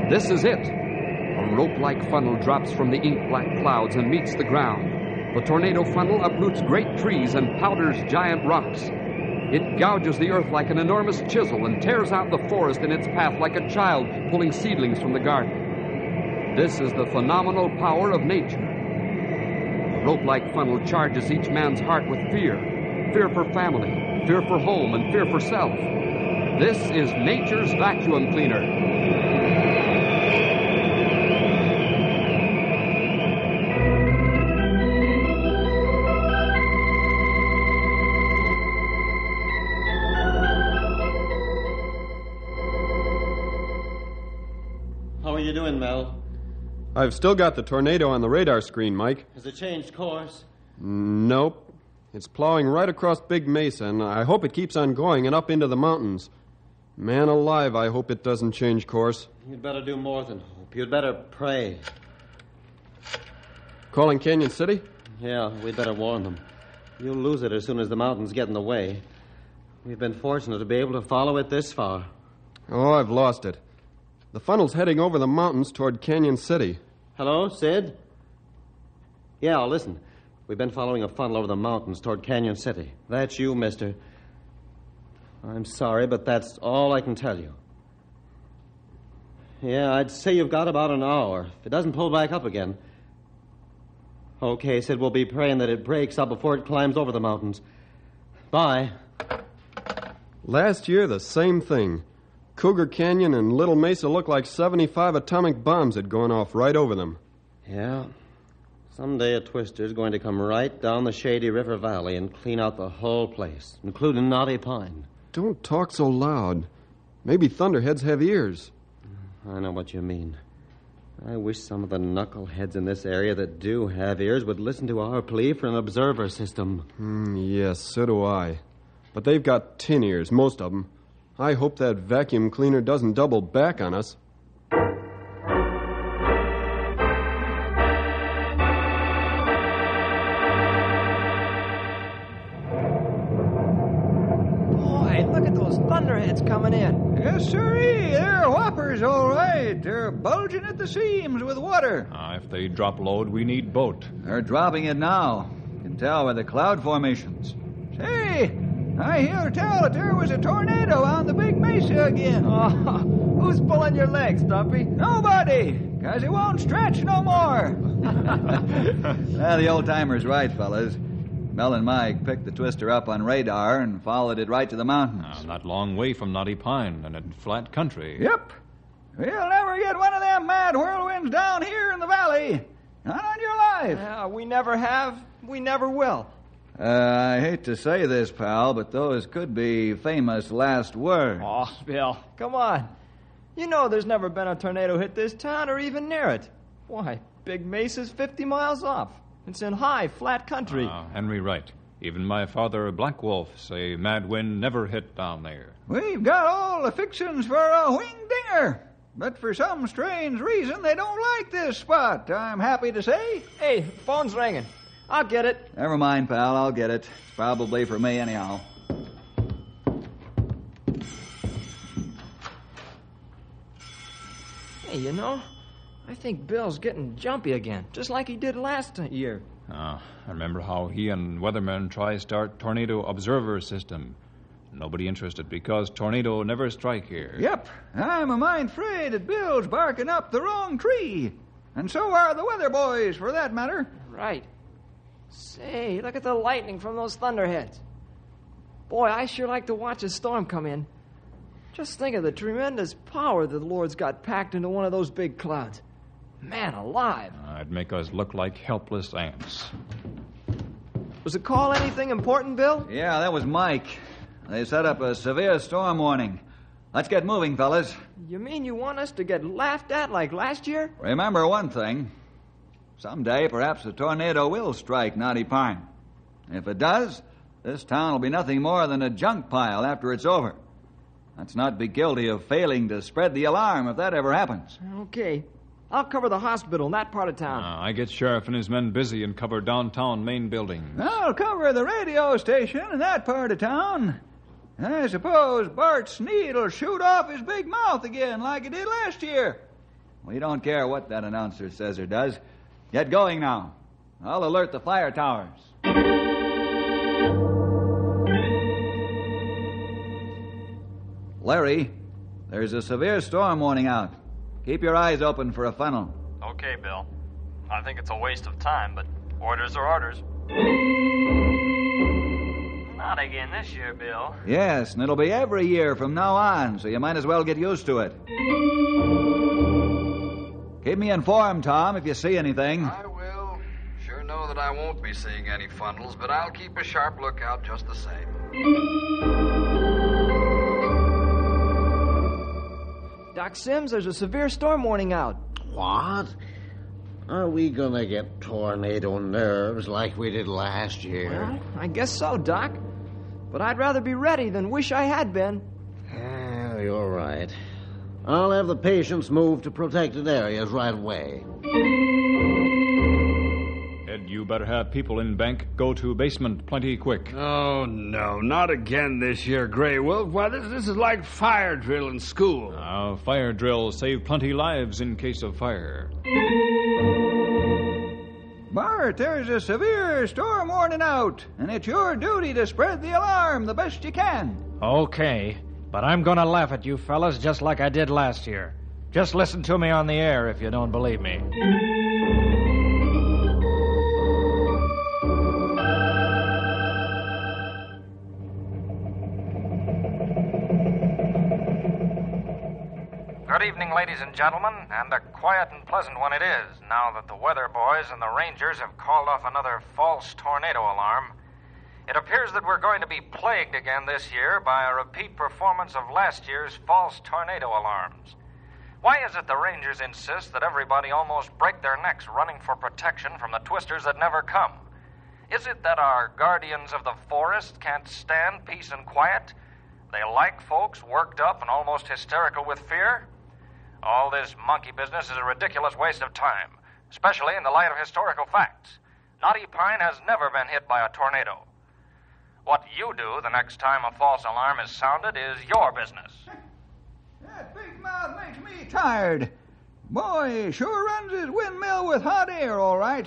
This is it. A rope-like funnel drops from the ink-black clouds and meets the ground. The tornado funnel uproots great trees and powders giant rocks. It gouges the earth like an enormous chisel and tears out the forest in its path like a child pulling seedlings from the garden. This is the phenomenal power of nature. The rope-like funnel charges each man's heart with fear. Fear for family, fear for home, and fear for self. This is nature's vacuum cleaner. How are you doing, Mel? I've still got the tornado on the radar screen, Mike. Has it changed course? Nope. It's plowing right across Big Mesa, and I hope it keeps on going and up into the mountains. Man alive, I hope it doesn't change course. You'd better do more than hope. You'd better pray. Calling Canyon City? Yeah, we'd better warn them. You'll lose it as soon as the mountains get in the way. We've been fortunate to be able to follow it this far. Oh, I've lost it. The funnel's heading over the mountains toward Canyon City. Hello, Sid? Yeah, listen. We've been following a funnel over the mountains toward Canyon City. That's you, mister. I'm sorry, but that's all I can tell you. Yeah, I'd say you've got about an hour. If it doesn't pull back up again. Okay, Sid, we'll be praying that it breaks up before it climbs over the mountains. Bye. Last year, the same thing. Cougar Canyon and Little Mesa looked like 75 atomic bombs had gone off right over them. Yeah. Someday a twister's going to come right down the Shady River Valley and clean out the whole place, including Knotty Pine. Don't talk so loud. Maybe thunderheads have ears. I know what you mean. I wish some of the knuckleheads in this area that do have ears would listen to our plea for an observer system. Yes, so do I. But they've got tin ears, most of them. I hope that vacuum cleaner doesn't double back on us. Boy, look at those thunderheads coming in. Yes, sirree. They're whoppers, all right. They're bulging at the seams with water. If they drop load, we need boat. They're dropping it now. You can tell by the cloud formations. Say, I hear tell that there was a tornado on the Big Mesa again. Oh, who's pulling your leg, Stumpy? Nobody, because it won't stretch no more. The old-timer's right, fellas. Mel and Mike picked the twister up on radar and followed it right to the mountains. Not long way from Knotty Pine and in flat country. Yep. We'll never get one of them mad whirlwinds down here in the valley. Not on your life. We never have. We never will. I hate to say this, pal, but those could be famous last words. Oh, Bill, come on. You know there's never been a tornado hit this town or even near it. Why, Big Mesa's 50 miles off. It's in high, flat country. Henry Wright. Even my father, Black Wolf, say mad wind never hit down there. We've got all the fixings for a winged dinger. But for some strange reason, they don't like this spot, I'm happy to say. Hey, phone's ringing. I'll get it. Never mind, pal. I'll get it. It's probably for me anyhow. Hey, you know, I think Bill's getting jumpy again, just like he did last year. I remember how he and weathermen try start tornado observer system. Nobody interested because tornado never strike here. Yep, I'm a mind afraid that Bill's barking up the wrong tree. And so are the weather boys, for that matter. Right. Say, look at the lightning from those thunderheads. Boy, I sure like to watch a storm come in. Just think of the tremendous power the Lord's got packed into one of those big clouds. Man alive. It'd make us look like helpless ants. Was the call anything important, Bill? Yeah, that was Mike. They set up a severe storm warning. Let's get moving, fellas. You mean you want us to get laughed at like last year? Remember one thing. Someday, perhaps a tornado will strike Knotty Pine. If it does, this town will be nothing more than a junk pile after it's over. Let's not be guilty of failing to spread the alarm if that ever happens. Okay. I'll cover the hospital in that part of town. I get Sheriff and his men busy and cover downtown main buildings. I'll cover the radio station in that part of town. I suppose Bart Sneed will shoot off his big mouth again like he did last year. We don't care what that announcer says or does. Get going now. I'll alert the fire towers. Larry, there's a severe storm warning out. Keep your eyes open for a funnel. Okay, Bill. I think it's a waste of time, but orders are orders. Not again this year, Bill. Yes, and it'll be every year from now on, so you might as well get used to it. Keep me informed, Tom, if you see anything. I will. Sure know that I won't be seeing any funnels, but I'll keep a sharp lookout just the same. Doc Sims, there's a severe storm warning out. What? Are we gonna get tornado nerves like we did last year? Well, I guess so, Doc. But I'd rather be ready than wish I had been. You're right. I'll have the patients moved to protected areas right away. Ed, you better have people in bank go to basement plenty quick. Oh, no, not again this year, Grey Wolf. Why, this is like fire drill in school. Fire drill save plenty lives in case of fire. Bart, there's a severe storm warning out, and it's your duty to spread the alarm the best you can. Okay, but I'm going to laugh at you fellas just like I did last year. Just listen to me on the air if you don't believe me. Good evening, ladies and gentlemen, and a quiet and pleasant one it is, now that the weather boys and the Rangers have called off another false tornado alarm. It appears that we're going to be plagued again this year by a repeat performance of last year's false tornado alarms. Why is it the Rangers insist that everybody almost break their necks running for protection from the twisters that never come? Is it that our guardians of the forest can't stand peace and quiet? They like folks worked up and almost hysterical with fear? All this monkey business is a ridiculous waste of time, especially in the light of historical facts. Knotty Pine has never been hit by a tornado. What you do the next time a false alarm is sounded is your business. That big mouth makes me tired. Boy, he sure runs his windmill with hot air, all right.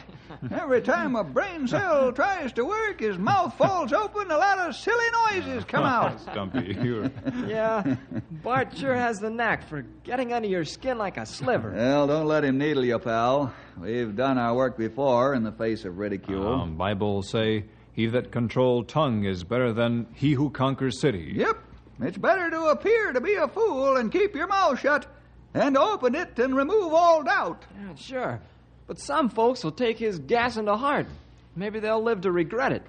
Every time a brain cell tries to work, his mouth falls open, a lot of silly noises come out. Stumpy, you're... Yeah, Bart sure has the knack for getting under your skin like a sliver. Well, don't let him needle you, pal. We've done our work before in the face of ridicule. Bible say, he that control tongue is better than he who conquers city. Yep. It's better to appear to be a fool and keep your mouth shut and open it and remove all doubt. Yeah, sure. But some folks will take his gassing to heart. Maybe they'll live to regret it.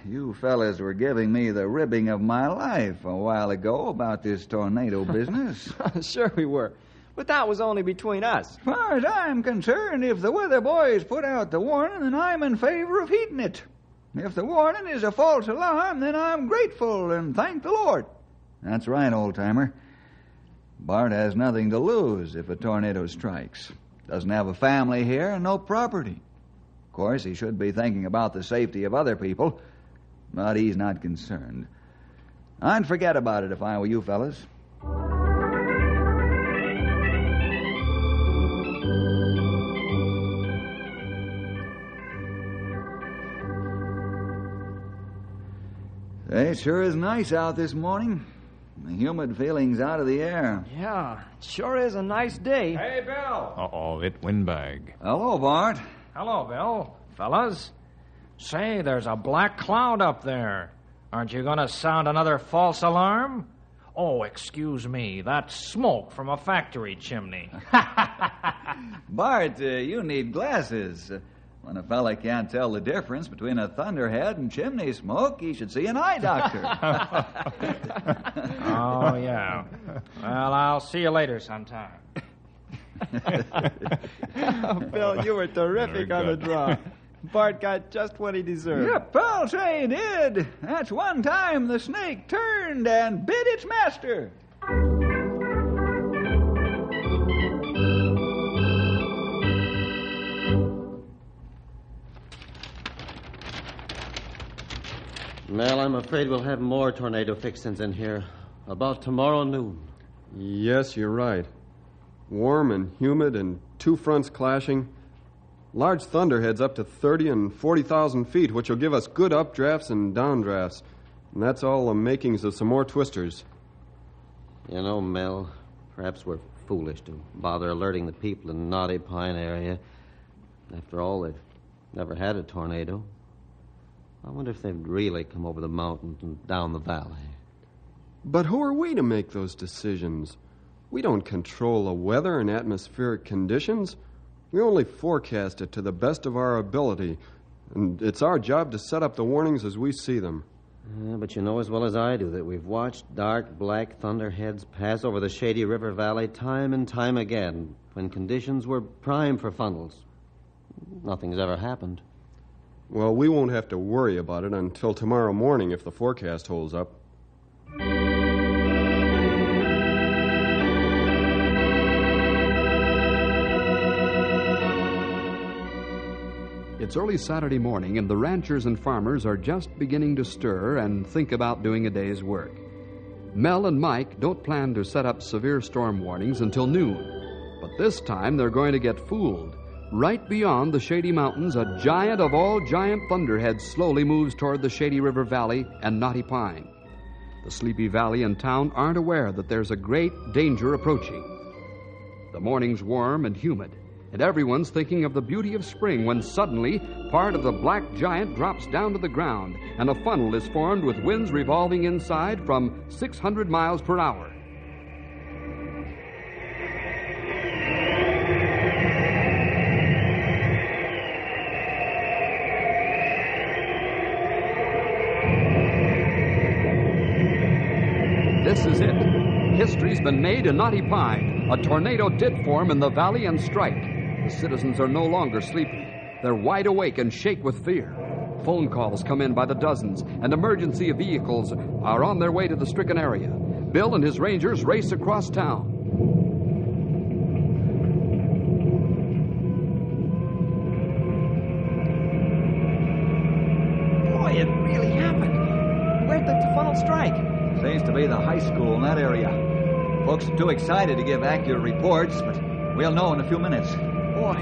You fellas were giving me the ribbing of my life a while ago about this tornado business. Sure we were. But that was only between us. As far as I'm concerned, if the weather boys put out the warning, then I'm in favor of heeding it. If the warning is a false alarm, then I'm grateful and thank the Lord. That's right, old-timer. Bart has nothing to lose if a tornado strikes. Doesn't have a family here and no property. Of course, he should be thinking about the safety of other people, but he's not concerned. I'd forget about it if I were you fellas. It sure is nice out this morning. The humid feeling's out of the air. Yeah, sure is a nice day. Hey, Bill. Uh-oh, it windbag. Hello, Bart. Hello, Bill. Fellas. Say, there's a black cloud up there. Aren't you going to sound another false alarm? Oh, excuse me. That's smoke from a factory chimney. Bart, you need glasses. When a fella can't tell the difference between a thunderhead and chimney smoke, he should see an eye doctor. Oh, yeah. Well, I'll see you later sometime. Bill, you were terrific on the draw. Bart got just what he deserved. Yep, I'll say he did. That's one time the snake turned and bit its master. Mel, I'm afraid we'll have more tornado fixings in here. About tomorrow noon. Yes, you're right. Warm and humid and two fronts clashing. Large thunderheads up to 30 and 40,000 feet, which will give us good updrafts and downdrafts. And that's all the makings of some more twisters. You know, Mel, perhaps we're foolish to bother alerting the people in the Knotty Pine area. After all, they've never had a tornado. I wonder if they'd really come over the mountains and down the valley. But who are we to make those decisions? We don't control the weather and atmospheric conditions. We only forecast it to the best of our ability, and it's our job to set up the warnings as we see them. Yeah, but you know as well as I do that we've watched dark black thunderheads pass over the Shady River Valley time and time again when conditions were prime for funnels. Nothing's ever happened. Well, we won't have to worry about it until tomorrow morning if the forecast holds up. It's early Saturday morning, and the ranchers and farmers are just beginning to stir and think about doing a day's work. Mel and Mike don't plan to set up severe storm warnings until noon, but this time they're going to get fooled. Right beyond the Shady Mountains, a giant of all giant thunderheads slowly moves toward the Shady River Valley and Knotty Pine. The Sleepy Valley and town aren't aware that there's a great danger approaching. The morning's warm and humid, and everyone's thinking of the beauty of spring when suddenly part of the black giant drops down to the ground and a funnel is formed with winds revolving inside from 600 miles per hour. This is it. History's been made in Knotty Pine. A tornado did form in the valley and strike. The citizens are no longer sleepy. They're wide awake and shake with fear. Phone calls come in by the dozens, and emergency vehicles are on their way to the stricken area. Bill and his rangers race across town. Boy, it really happened. Where'd the funnel strike? Seems to be the high school in that area. Folks are too excited to give accurate reports, but we'll know in a few minutes. Boy,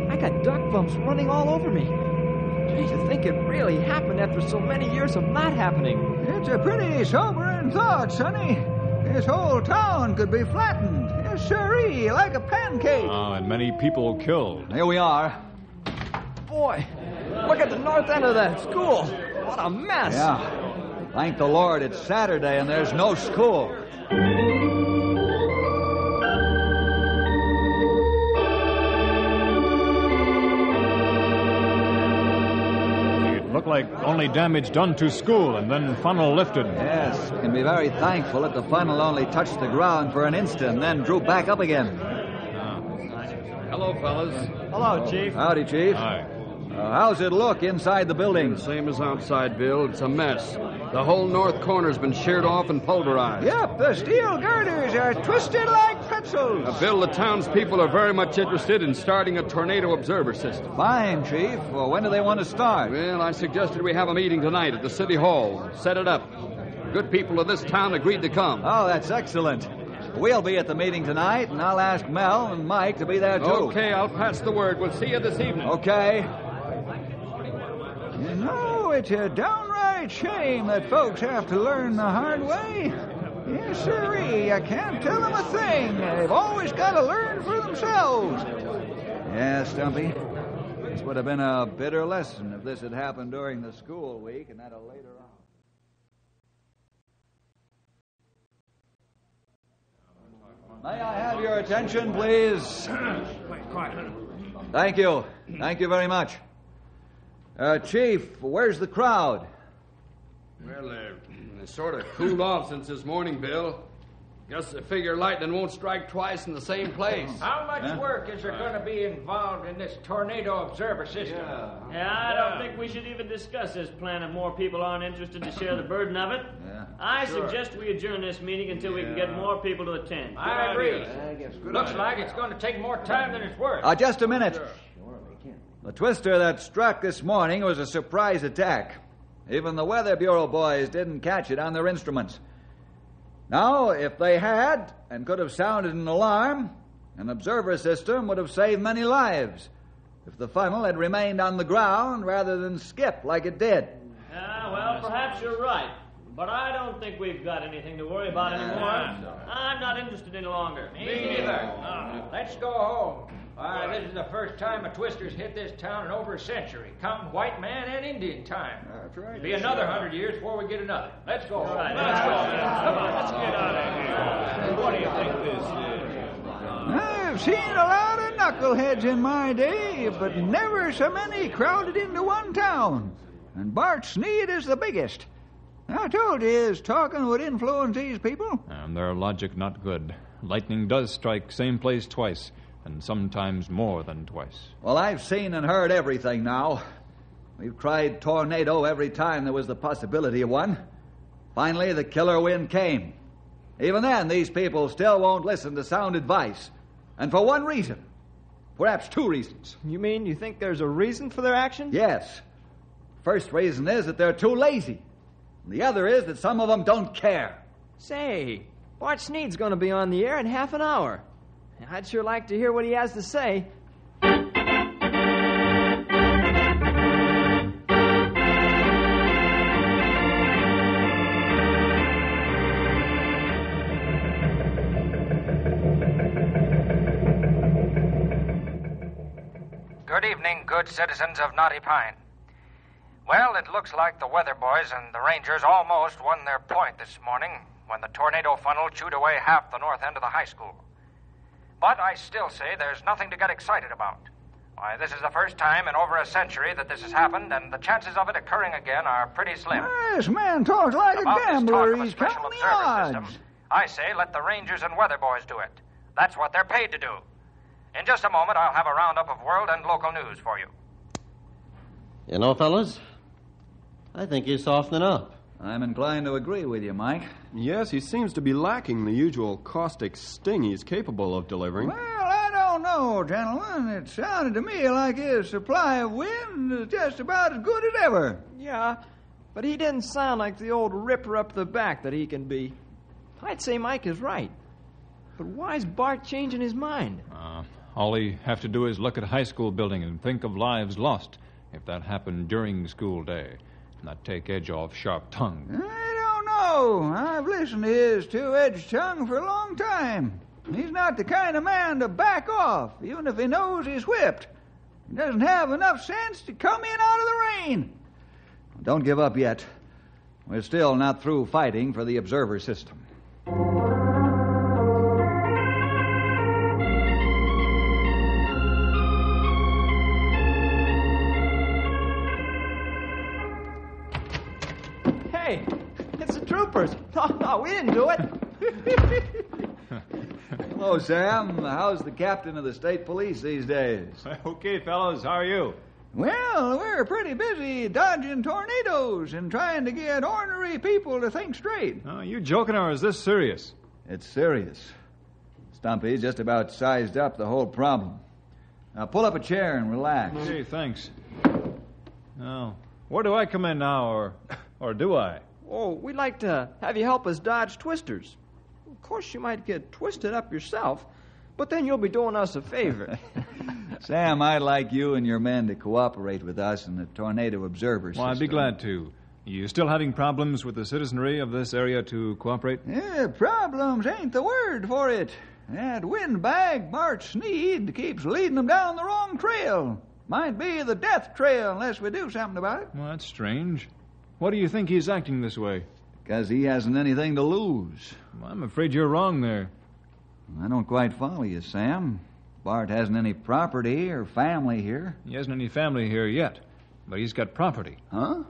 I got duck bumps running all over me. Gee, to think it really happened after so many years of not happening. It's a pretty sobering thought, Sonny. This whole town could be flattened. Yes, sirree, like a pancake. And many people killed. Here we are. Boy, look at the north end of that school. What a mess. Yeah. Thank the Lord it's Saturday and there's no school. like only damage done to school and then funnel lifted. Yes, can be very thankful that the funnel only touched the ground for an instant and then drew back up again. Hello, fellas. Hello, Chief. Howdy, Chief. Hi. How's it look inside the building? Same as outside, Bill. It's a mess. The whole north corner's been sheared off and pulverized. Yep, the steel girders are twisted like pretzels. Bill, the townspeople are very much interested in starting a tornado observer system. Fine, Chief. Well, when do they want to start? Well, I suggested we have a meeting tonight at the City Hall. Set it up. Good people of this town agreed to come. Oh, that's excellent. We'll be at the meeting tonight, and I'll ask Mel and Mike to be there, too. Okay, I'll pass the word. We'll see you this evening. Okay. You know, it's a downright shame that folks have to learn the hard way. Yes, sirree. I can't tell them a thing. They've always got to learn for themselves. Yeah, Stumpy. This would have been a bitter lesson if this had happened during the school week and at a later hour. May I have your attention, please? Thank you. Thank you very much. Chief, where's the crowd? Well, they sort of cooled off since this morning, Bill. Guess they figure lightning won't strike twice in the same place. How much work is there going to be involved in this tornado observer system? Yeah, I don't think we should even discuss this plan if more people aren't interested to share the burden of it. I suggest we adjourn this meeting until we can get more people to attend. I agree. Looks like it's going to take more time than it's worth. Just a minute. The twister that struck this morning was a surprise attack. Even the Weather Bureau boys didn't catch it on their instruments. Now, if they had and could have sounded an alarm, an observer system would have saved many lives if the funnel had remained on the ground rather than skip like it did. Well, perhaps you're right. But I don't think we've got anything to worry about anymore. I'm not interested any longer. Me neither. Let's go home. This is the first time a twister's hit this town in over a century, counting white man and Indian time. That's right. It'll be another 100 years before we get another. Let's go. All right, Let's go. Come on, let's get out of here. What do you think this is? I've seen a lot of knuckleheads in my day, but never so many crowded into one town. And Bart Sneed is the biggest. I told you his talking would influence these people. And their logic not good. Lightning does strike same place twice, and sometimes more than twice. Well, I've seen and heard everything now. We've tried tornado every time there was the possibility of one. Finally, the killer wind came. Even then, these people still won't listen to sound advice. And for one reason. Perhaps two reasons. You mean you think there's a reason for their actions? Yes. First reason is that they're too lazy. The other is that some of them don't care. Say, Bart Sneed's going to be on the air in half an hour. I'd sure like to hear what he has to say. Good evening, good citizens of Knotty Pine. Well, it looks like the Weather Boys and the Rangers almost won their point this morning when the tornado funnel chewed away half the north end of the high school. But I still say there's nothing to get excited about. Why, this is the first time in over a century that this has happened, and the chances of it occurring again are pretty slim. This man talks like About a gambler. this He's talk of a counting special the observer odds. system, I say let the Rangers and Weather Boys do it. That's what they're paid to do. In just a moment, I'll have a roundup of world and local news for you. You know, fellas, I think he's softening up. I'm inclined to agree with you, Mike. Yes, he seems to be lacking the usual caustic sting he's capable of delivering. Well, I don't know, gentlemen. It sounded to me like his supply of wind is just about as good as ever. Yeah, but he didn't sound like the old ripper up the back that he can be. I'd say Mike is right. But why's Bart changing his mind? All he have to do is look at a high school building and think of lives lost if that happened during school day. Not take edge off sharp tongue. I don't know. I've listened to his two-edged tongue for a long time. He's not the kind of man to back off, even if he knows he's whipped. He doesn't have enough sense to come in out of the rain. Don't give up yet. We're still not through fighting for the observer system. troopers. No, we didn't do it. Hello, Sam. How's the captain of the state police these days? Okay, fellows, how are you? Well, we're pretty busy dodging tornadoes and trying to get ornery people to think straight. Oh, you joking, or is this serious? It's serious. Stumpy's just about sized up the whole problem. Now, pull up a chair and relax. Okay, thanks. Now, where do I come in now, or do I? Oh, we'd like to have you help us dodge twisters. Of course, you might get twisted up yourself, but then you'll be doing us a favor. Sam, I'd like you and your men to cooperate with us in the tornado observer system. Well, I'd be glad to. You still having problems with the citizenry of this area to cooperate? Yeah, problems ain't the word for it. That windbag, Bart Sneed, keeps leading them down the wrong trail. Might be the death trail unless we do something about it. Well, that's strange. Why do you think he's acting this way? Because he hasn't anything to lose. Well, I'm afraid you're wrong there. I don't quite follow you, Sam. Bart hasn't any property or family here. He hasn't any family here yet, but he's got property. Huh?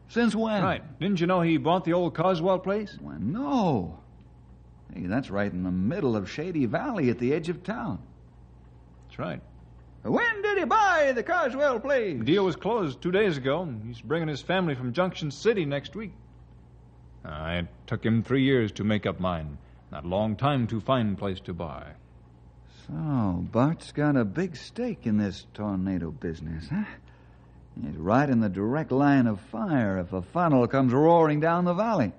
Since when? Right. Didn't you know he bought the old Coswell place? Well, no. Hey, that's right in the middle of Shady Valley at the edge of town. That's right. When did he buy the Coswell place? The deal was closed 2 days ago, and he's bringing his family from Junction City next week. It took him 3 years to make up mine. Not a long time to find a place to buy. So, Bart's got a big stake in this tornado business, huh? He's right in the direct line of fire if a funnel comes roaring down the valley.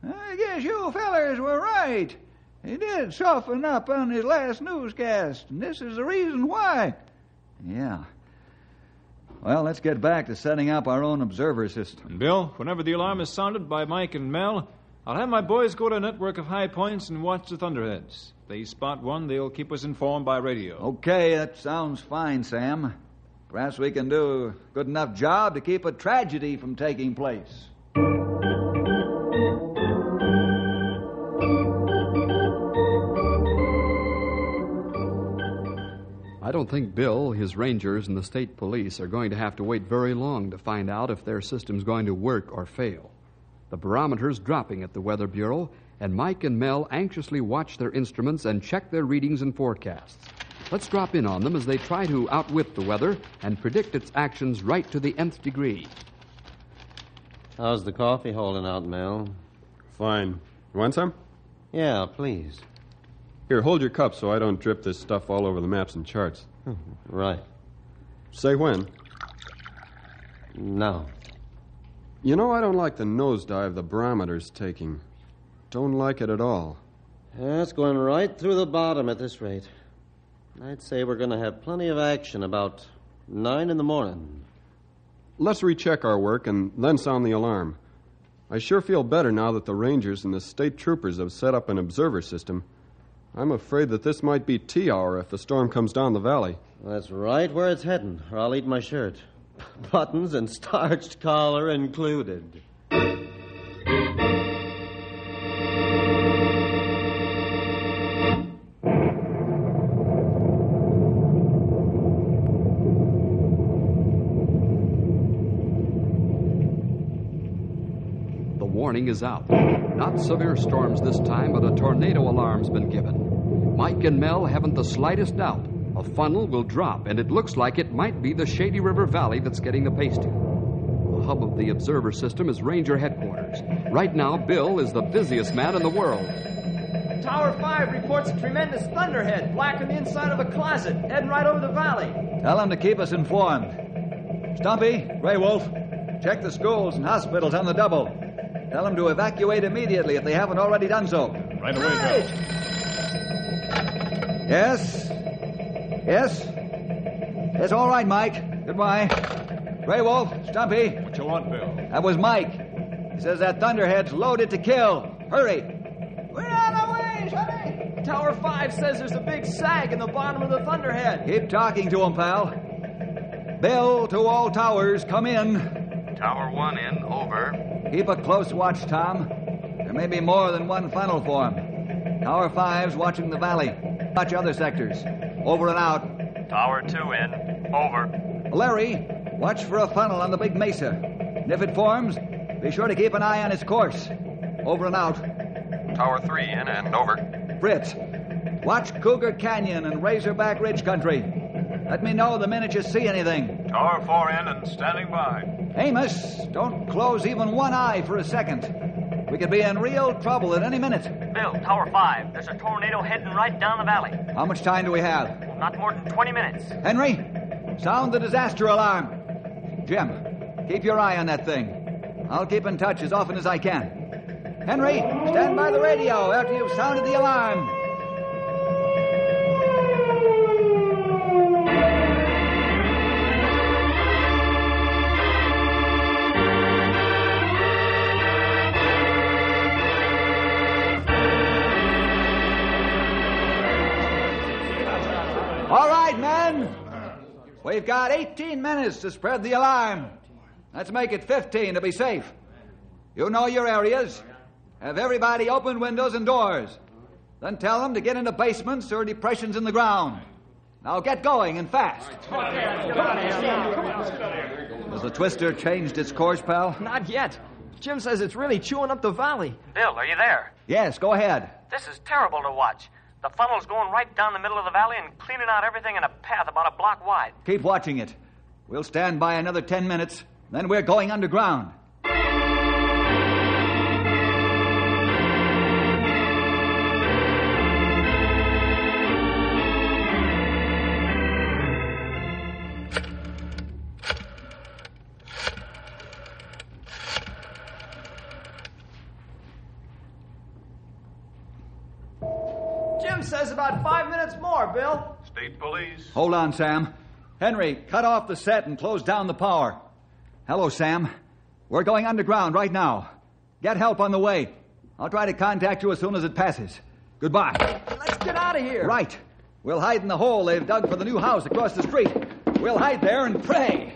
I guess you fellers were right. He did soften up on his last newscast, and this is the reason why. Yeah. Well, let's get back to setting up our own observer system. And Bill, whenever the alarm is sounded by Mike and Mel, I'll have my boys go to a network of high points and watch the thunderheads. If they spot one, they'll keep us informed by radio. Okay, that sounds fine, Sam. Perhaps we can do a good enough job to keep a tragedy from taking place. I don't think Bill, his rangers, and the state police are going to have to wait very long to find out if their system's going to work or fail. The barometer's dropping at the Weather Bureau, and Mike and Mel anxiously watch their instruments and check their readings and forecasts. Let's drop in on them as they try to outwit the weather and predict its actions right to the nth degree. How's the coffee holding out, Mel? Fine. You want some? Yeah, please. Here, hold your cup so I don't drip this stuff all over the maps and charts. Right. Say when. Now. You know, I don't like the nosedive the barometer's taking. Don't like it at all. Yeah, it's going right through the bottom at this rate. I'd say we're going to have plenty of action about 9 in the morning. Let's recheck our work and then sound the alarm. I sure feel better now that the Rangers and the state troopers have set up an observer system. I'm afraid that this might be tea hour if the storm comes down the valley. That's right where it's heading, or I'll eat my shirt. Buttons and starched collar included. The warning is out. Not severe storms this time, but a tornado alarm's been given. Mike and Mel haven't the slightest doubt. A funnel will drop, and it looks like it might be the Shady River Valley that's getting the pasting. The hub of the observer system is Ranger headquarters. Right now, Bill is the busiest man in the world. Tower 5 reports a tremendous thunderhead, black on the inside of a closet, heading right over the valley. Tell him to keep us informed. Stumpy, Grey Wolf, check the schools and hospitals on the double. Tell them to evacuate immediately if they haven't already done so. Right away, Bill. Yes? Yes? Yes, all right, Mike. Goodbye. Grey Wolf, Stumpy. What you want, Bill? That was Mike. He says that thunderhead's loaded to kill. Hurry. We're on our way, Sonny. Tower 5 says there's a big sag in the bottom of the thunderhead. Keep talking to him, pal. Bill, to all towers, come in. Tower 1 in, over. Keep a close watch, Tom. There may be more than one funnel form. Tower 5's watching the valley. Watch other sectors. Over and out. Tower 2 in. Over. Larry, watch for a funnel on the big mesa. And if it forms, be sure to keep an eye on its course. Over and out. Tower 3 in and over. Fritz, watch Cougar Canyon and Razorback Ridge country. Let me know the minute you see anything. Tower 4 in and standing by. Amos, don't close even one eye for a second. We could be in real trouble at any minute. Bill, Tower 5. There's a tornado heading right down the valley. How much time do we have? Not more than 20 minutes. Henry, sound the disaster alarm. Jim, keep your eye on that thing. I'll keep in touch as often as I can. Henry, stand by the radio after you've sounded the alarm. All right, men. We've got 18 minutes to spread the alarm. Let's make it 15 to be safe. You know your areas. Have everybody open windows and doors. Then tell them to get into basements or depressions in the ground. Now get going and fast. Has the Twister changed its course, pal? Not yet. Jim says it's really chewing up the valley. Bill, are you there? Yes, go ahead. This is terrible to watch. The funnel's going right down the middle of the valley and cleaning out everything in a path about a block wide. Keep watching it. We'll stand by another 10 minutes, then we're going underground. Jim says about 5 minutes more, Bill. State police. Hold on, Sam. Henry, cut off the set and close down the power. Hello, Sam. We're going underground right now. Get help on the way. I'll try to contact you as soon as it passes. Goodbye. Let's get out of here. Right. We'll hide in the hole they've dug for the new house across the street. We'll hide there and pray.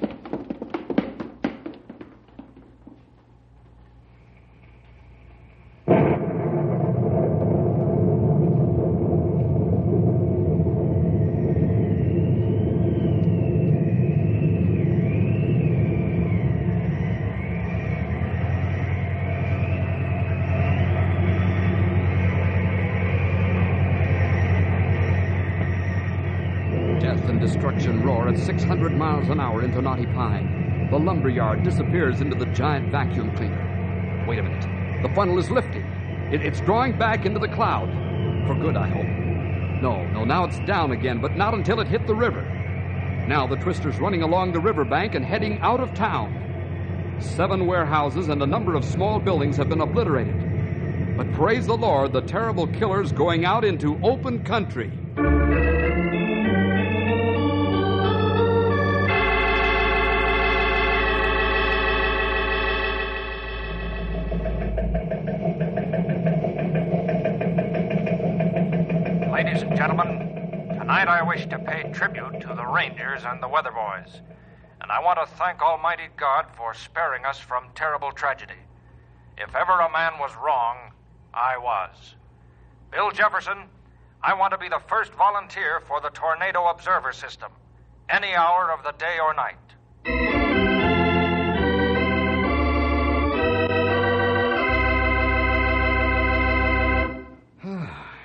Destruction roar at 600 miles an hour into Knotty Pine. The lumberyard disappears into the giant vacuum cleaner. Wait a minute. The funnel is lifting. It's drawing back into the cloud. For good, I hope. No, now it's down again, but not until it hit the river. Now the Twister's running along the riverbank and heading out of town. 7 warehouses and a number of small buildings have been obliterated. But praise the Lord, the terrible killer's going out into open country. Ladies and gentlemen, tonight I wish to pay tribute to the Rangers and the Weather Boys. And I want to thank Almighty God for sparing us from terrible tragedy. If ever a man was wrong, I was. Bill Jefferson, I want to be the first volunteer for the Tornado Observer System, any hour of the day or night.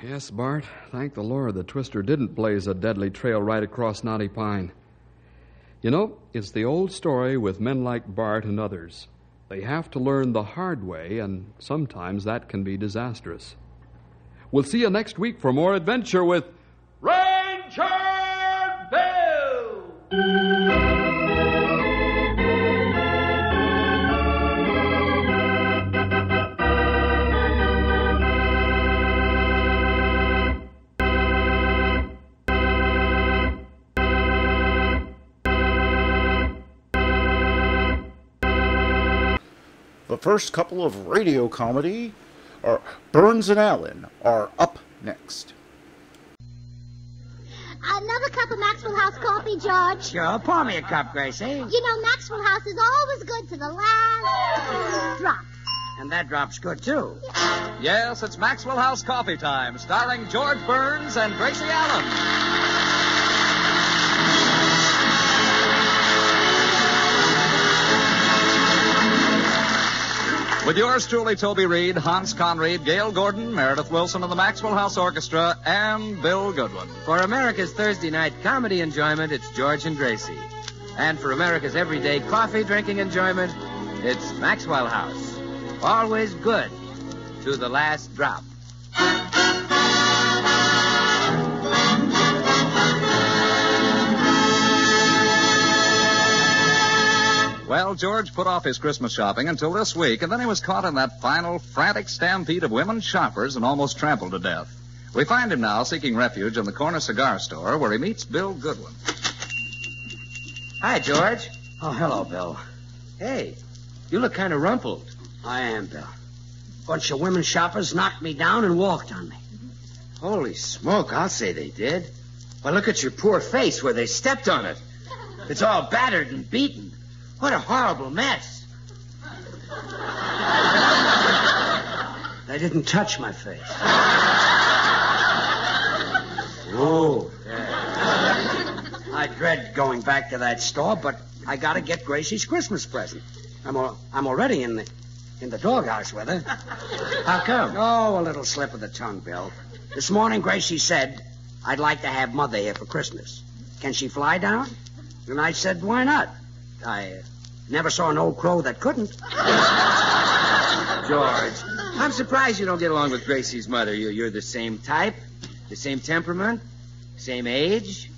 Yes, Bart. Thank the Lord the Twister didn't blaze a deadly trail right across Knotty Pine. You know, it's the old story with men like Bart and others. They have to learn the hard way, and sometimes that can be disastrous. We'll see you next week for more adventure with Ranger Bill! The first couple of radio comedy, or Burns and Allen, are up next. Another cup of Maxwell House coffee, George? Sure, pour me a cup, Gracie. You know, Maxwell House is always good to the last drop. And that drop's good, too. Yes, it's Maxwell House Coffee Time, starring George Burns and Gracie Allen. With yours truly, Toby Reed, Hans Conried, Gail Gordon, Meredith Wilson of the Maxwell House Orchestra, and Bill Goodwin. For America's Thursday night comedy enjoyment, it's George and Gracie. And for America's everyday coffee drinking enjoyment, it's Maxwell House. Always good to the last drop. Well, George put off his Christmas shopping until this week, and then he was caught in that final frantic stampede of women shoppers and almost trampled to death. We find him now seeking refuge in the corner cigar store where he meets Bill Goodwin. Hi, George. Oh, hello, Bill. Hey, you look kind of rumpled. I am, Bill. Bunch of women shoppers knocked me down and walked on me. Holy smoke, I'll say they did. Well, look at your poor face where they stepped on it. It's all battered and beaten. What a horrible mess. They didn't touch my face. Oh, I dread going back to that store, but I gotta get Gracie's Christmas present. I'm already in the doghouse with her. How come? Oh, a little slip of the tongue, Bill. This morning, Gracie said, I'd like to have Mother here for Christmas. Can she fly down? And I said, why not? I never saw an old crow that couldn't. George, I'm surprised you don't get along with Gracie's mother. You're the same type, the same temperament, same age.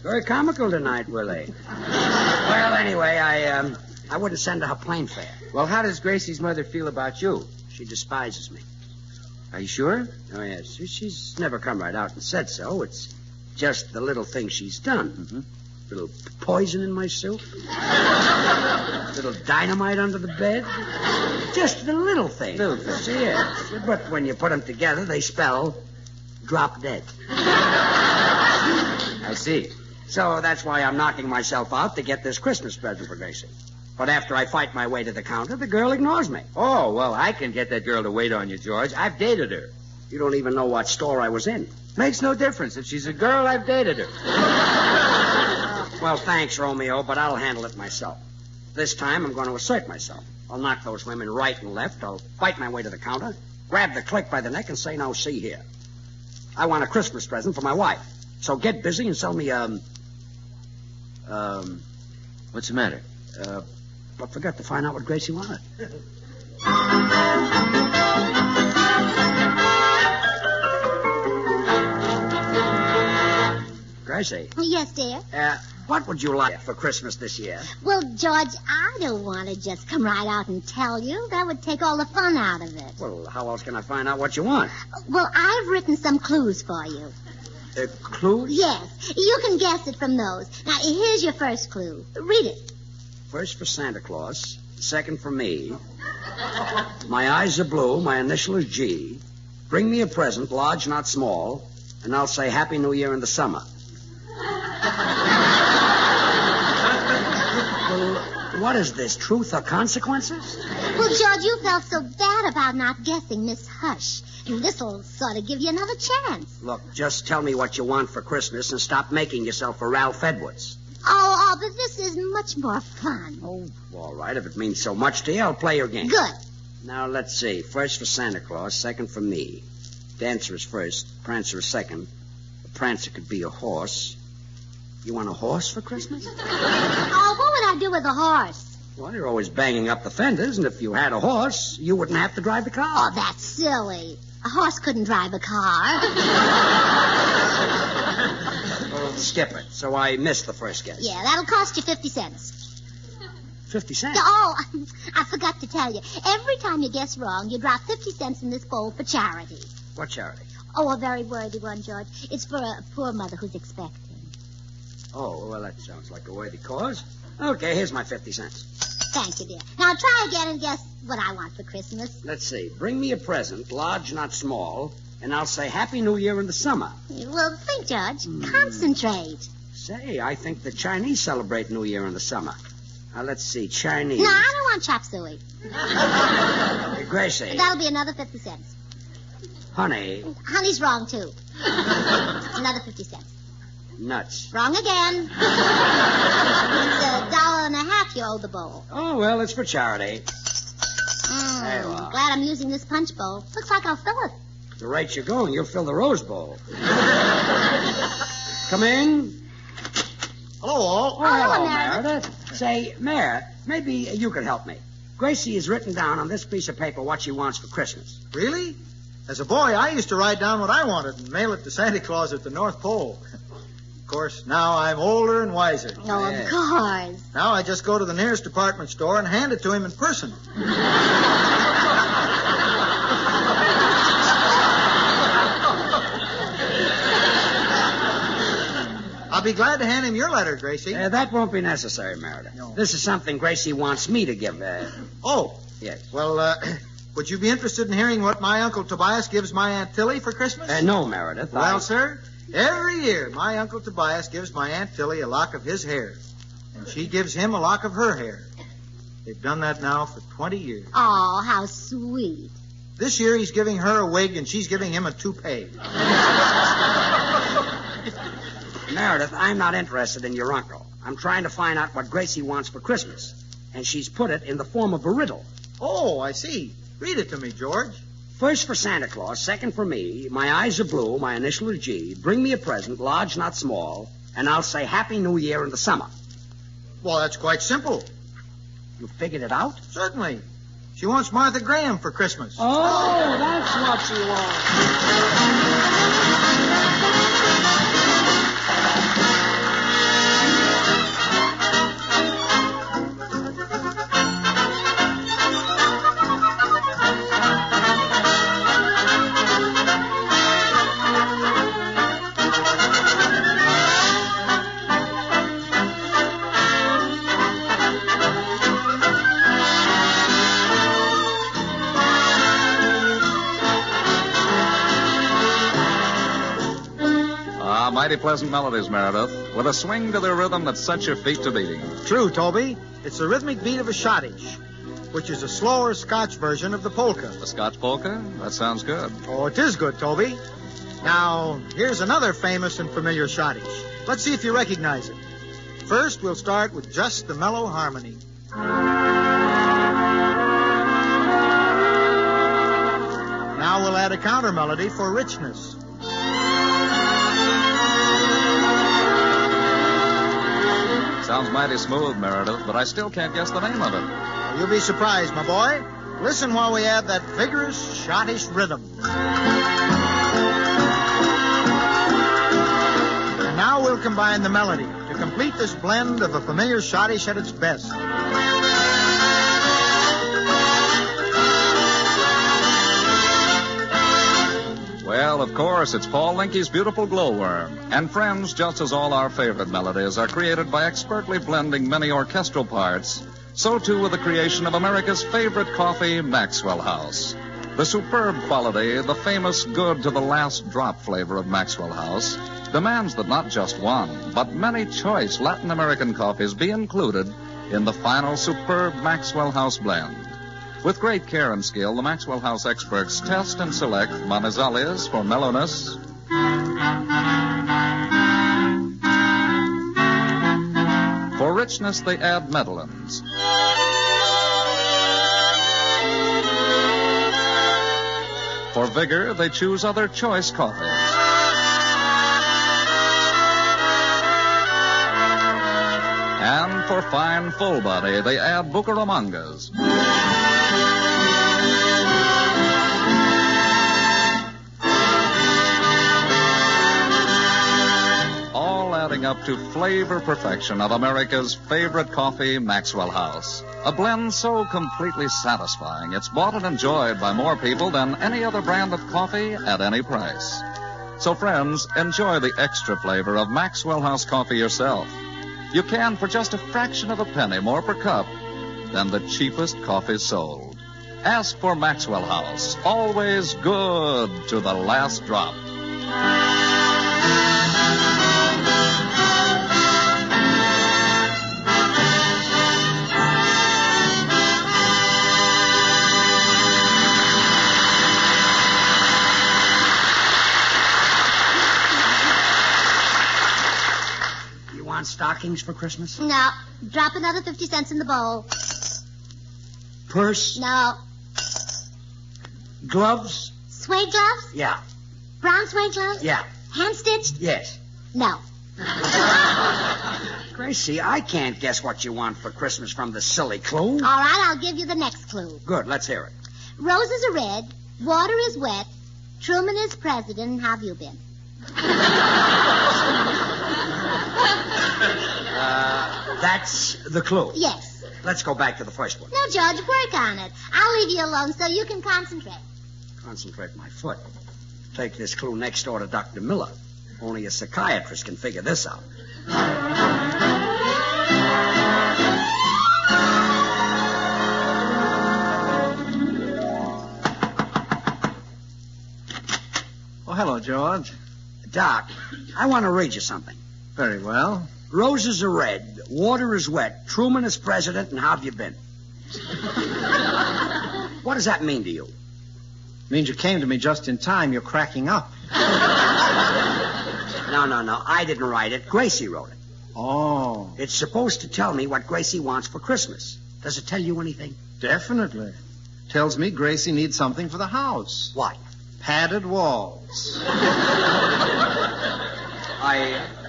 Very comical tonight, Willie. Well, anyway, I wouldn't send her plane fare. Well, how does Gracie's mother feel about you? She despises me. Are you sure? Oh, yes. She's never come right out and said so. It's just the little things she's done. Mm-hmm. Little poison in my soup. Little dynamite under the bed. Just the little things. Little things. Yes. But when you put them together, they spell drop dead. I see. So that's why I'm knocking myself out to get this Christmas present for Gracie. But after I fight my way to the counter, the girl ignores me. Oh, well, I can get that girl to wait on you, George. I've dated her. You don't even know what store I was in. Makes no difference. If she's a girl, I've dated her. Well, thanks, Romeo, but I'll handle it myself. This time, I'm going to assert myself. I'll knock those women right and left. I'll fight my way to the counter, grab the clerk by the neck, and say, now, see here. I want a Christmas present for my wife. So get busy and sell me, what's the matter? I forgot to find out what Gracie wanted. Gracie. Yes, dear? What would you like for Christmas this year? Well, George, I don't want to just come right out and tell you. That would take all the fun out of it. Well, how else can I find out what you want? Well, I've written some clues for you. Clues? Yes. You can guess it from those. Now, here's your first clue. Read it. First for Santa Claus. Second for me. My eyes are blue. My initial is G. Bring me a present, large, not small, and I'll say Happy New Year in the summer. Well, what is this, truth or consequences? Well, George, you felt so bad about not guessing Miss Hush. And this'll sort of give you another chance. Look, just tell me what you want for Christmas and stop making yourself a Ralph Edwards. Oh, but this is much more fun. Oh, all right. If it means so much to you, I'll play your game. Good. Now, let's see. First for Santa Claus, second for me. Dancer is first, Prancer is second. The Prancer could be a horse. You want a horse for Christmas? Oh, what would I do with a horse? Well, you're always banging up the fenders, and if you had a horse, you wouldn't have to drive the car. Oh, that's silly. A horse couldn't drive a car. Well, skip it. So I missed the first guess. Yeah, that'll cost you 50 cents. 50 cents? Oh, I forgot to tell you. Every time you guess wrong, you drop 50 cents in this bowl for charity. What charity? Oh, a very worthy one, George. It's for a poor mother who's expecting. Oh, well, that sounds like a worthy cause. Okay, here's my 50 cents. Thank you, dear. Now try again and guess what I want for Christmas. Let's see. Bring me a present, large, not small, and I'll say Happy New Year in the summer. Well, think, George. Concentrate. Say, I think the Chinese celebrate New Year in the summer. Now, let's see. Chinese. No, I don't want chop suey. Gracie. That'll be another 50 cents. Honey. Honey's wrong, too. Another 50 cents. Nuts. Wrong again. It's $1.50 you owe the bowl. Oh, well, it's for charity. There you are. Glad I'm using this punch bowl. Looks like I'll fill it. The rate you're going, you'll fill the Rose Bowl. Come in. Hello, all. Oh, hello, Meredith. Say, Mayor, maybe you could help me. Gracie has written down on this piece of paper what she wants for Christmas. Really? As a boy, I used to write down what I wanted and mail it to Santa Claus at the North Pole. Of course, now I'm older and wiser. Oh, of course. Now I just go to the nearest department store and hand it to him in person. I'll be glad to hand him your letter, Gracie. That won't be necessary, Meredith. No. This is something Gracie wants me to give. Oh. Yes. Well, would you be interested in hearing what my Uncle Tobias gives my Aunt Tilly for Christmas? No, Meredith. Well, sir, every year my Uncle Tobias gives my Aunt Tilly a lock of his hair, and she gives him a lock of her hair. They've done that now for 20 years. Oh, how sweet. This year he's giving her a wig, and she's giving him a toupee. Meredith, I'm not interested in your uncle. I'm trying to find out what Gracie wants for Christmas, and she's put it in the form of a riddle. Oh, I see. Read it to me, George. First for Santa Claus, second for me. My eyes are blue, my initial is G. Bring me a present, large, not small, and I'll say Happy New Year in the summer. Well, that's quite simple. You figured it out? Certainly. She wants Martha Graham for Christmas. Oh, that's what she wants. Mighty pleasant melodies, Meredith, with a swing to their rhythm that sets your feet to beating. True, Toby. It's the rhythmic beat of a schottische, which is a slower Scotch version of the polka. The Scotch polka? That sounds good. Oh, it is good, Toby. Now, here's another famous and familiar schottische. Let's see if you recognize it. First, we'll start with just the mellow harmony. Now we'll add a counter melody for richness. Sounds mighty smooth, Meredith, but I still can't guess the name of it. You'll be surprised, my boy. Listen while we add that vigorous schottish rhythm. And now we'll combine the melody to complete this blend of a familiar schottische at its best. Well, of course, it's Paul Linke's Beautiful Glowworm. And friends, just as all our favorite melodies are created by expertly blending many orchestral parts, so too with the creation of America's favorite coffee, Maxwell House. The superb quality, the famous good to the last drop flavor of Maxwell House, demands that not just one, but many choice Latin American coffees be included in the final superb Maxwell House blend. With great care and skill, the Maxwell House experts test and select Manizales for mellowness, for richness, they add Medellins. For vigor, they choose other choice coffees. And for fine, full body, they add Bucaramangas. All adding up to flavor perfection of America's favorite coffee, Maxwell House. A blend so completely satisfying, it's bought and enjoyed by more people than any other brand of coffee at any price. So, friends, enjoy the extra flavor of Maxwell House coffee yourself. You can for just a fraction of a penny more per cup than the cheapest coffee sold. Ask for Maxwell House. Always good to the last drop. Stockings for Christmas? No, Drop another 50 cents in the bowl. Purse? No. Gloves? Suede gloves? Yeah. Brown suede gloves? Yeah. Hand-stitched? Yes. No. Gracie, I can't guess what you want for Christmas from the silly clue. All right, I'll give you the next clue. Good, let's hear it. Roses are red, water is wet, Truman is president, and how have you been? That's the clue. Yes. Let's go back to the first one. No, George, work on it. I'll leave you alone so you can concentrate. Concentrate my foot. Take this clue next door to Dr. Miller. Only a psychiatrist can figure this out. Oh, hello, George. Doc, I want to read you something. Very well. Roses are red, water is wet, Truman is president, and how have you been? What does that mean to you? Means you came to me just in time. You're cracking up. No. I didn't write it. Gracie wrote it. Oh. It's supposed to tell me what Gracie wants for Christmas. Does it tell you anything? Definitely. Tells me Gracie needs something for the house. What? Padded walls.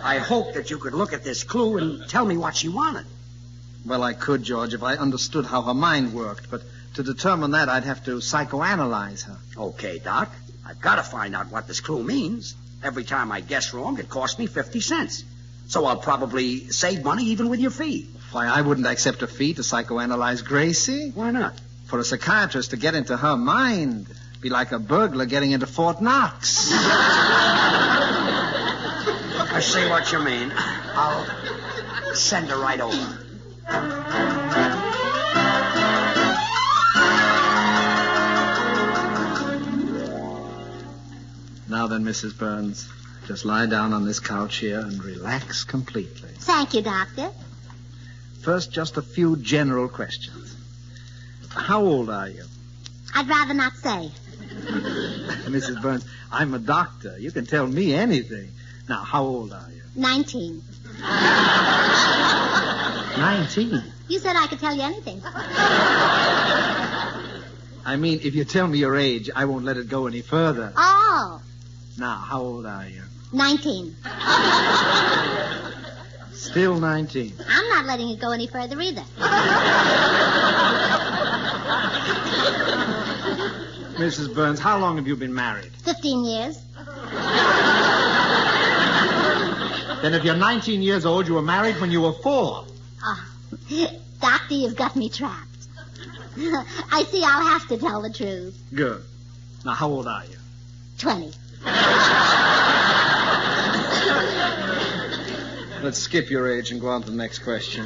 I hope that you could look at this clue and tell me what she wanted. Well, I could, George, if I understood how her mind worked. But to determine that, I'd have to psychoanalyze her. Okay, Doc. I've got to find out what this clue means. Every time I guess wrong, it costs me 50 cents. So I'll probably save money even with your fee. Why, I wouldn't accept a fee to psychoanalyze Gracie. Why not? For a psychiatrist to get into her mind, be like a burglar getting into Fort Knox. I see what you mean. I'll send her right over. Now then, Mrs. Burns, just lie down on this couch here and relax completely. Thank you, Doctor. First, just a few general questions. How old are you? I'd rather not say. Mrs. Burns, I'm a doctor. You can tell me anything. Now, how old are you? 19. 19? You said I could tell you anything. I mean, if you tell me your age, I won't let it go any further. Oh. Now, how old are you? 19. Still 19. I'm not letting it go any further either. Mrs. Burns, how long have you been married? 15 years. Then if you're 19 years old, you were married when you were 4. Oh, Doctor, you've got me trapped. I see I'll have to tell the truth. Good. Now, how old are you? 20. Let's skip your age and go on to the next question.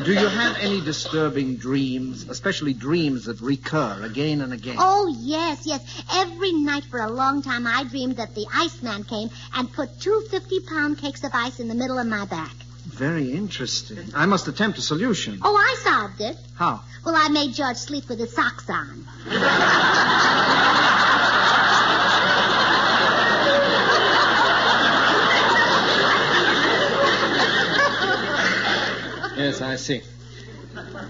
Do you have any disturbing dreams, especially dreams that recur again and again? Oh, yes. Every night for a long time, I dreamed that the Iceman came and put 2 50-pound cakes of ice in the middle of my back. Very interesting. I must attempt a solution. Oh, I solved it. How? Well, I made George sleep with his socks on. Yes, I see.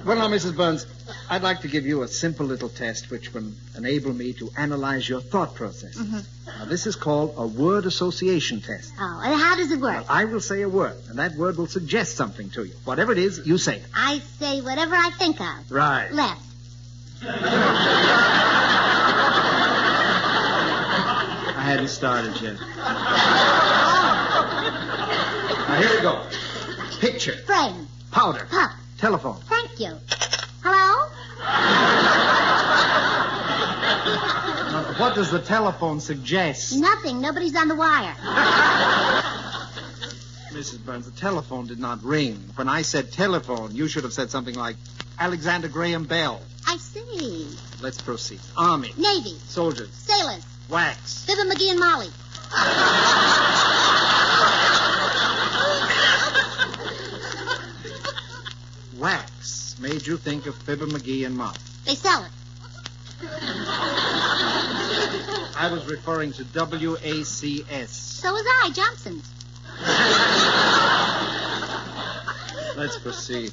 Well, now, Mrs. Burns, I'd like to give you a simple little test which will enable me to analyze your thought process. Mm-hmm. Now, this is called a word association test. Oh, and how does it work? Well, I will say a word, and that word will suggest something to you. Whatever it is, you say it. I say whatever I think of. Right. Left. I hadn't started yet. Now, here we go. Picture. Frame. Powder. Pup. Telephone. Thank you. Hello? Now, what does the telephone suggest? Nothing. Nobody's on the wire. Mrs. Burns, the telephone did not ring. When I said telephone, you should have said something like Alexander Graham Bell. I see. Let's proceed. Army. Navy. Soldiers. Sailors. Wax. Fibber McGee and Molly. Wax made you think of Fibber McGee and Molly. They sell it. I was referring to WACS. So was I, Johnson's. Let's proceed.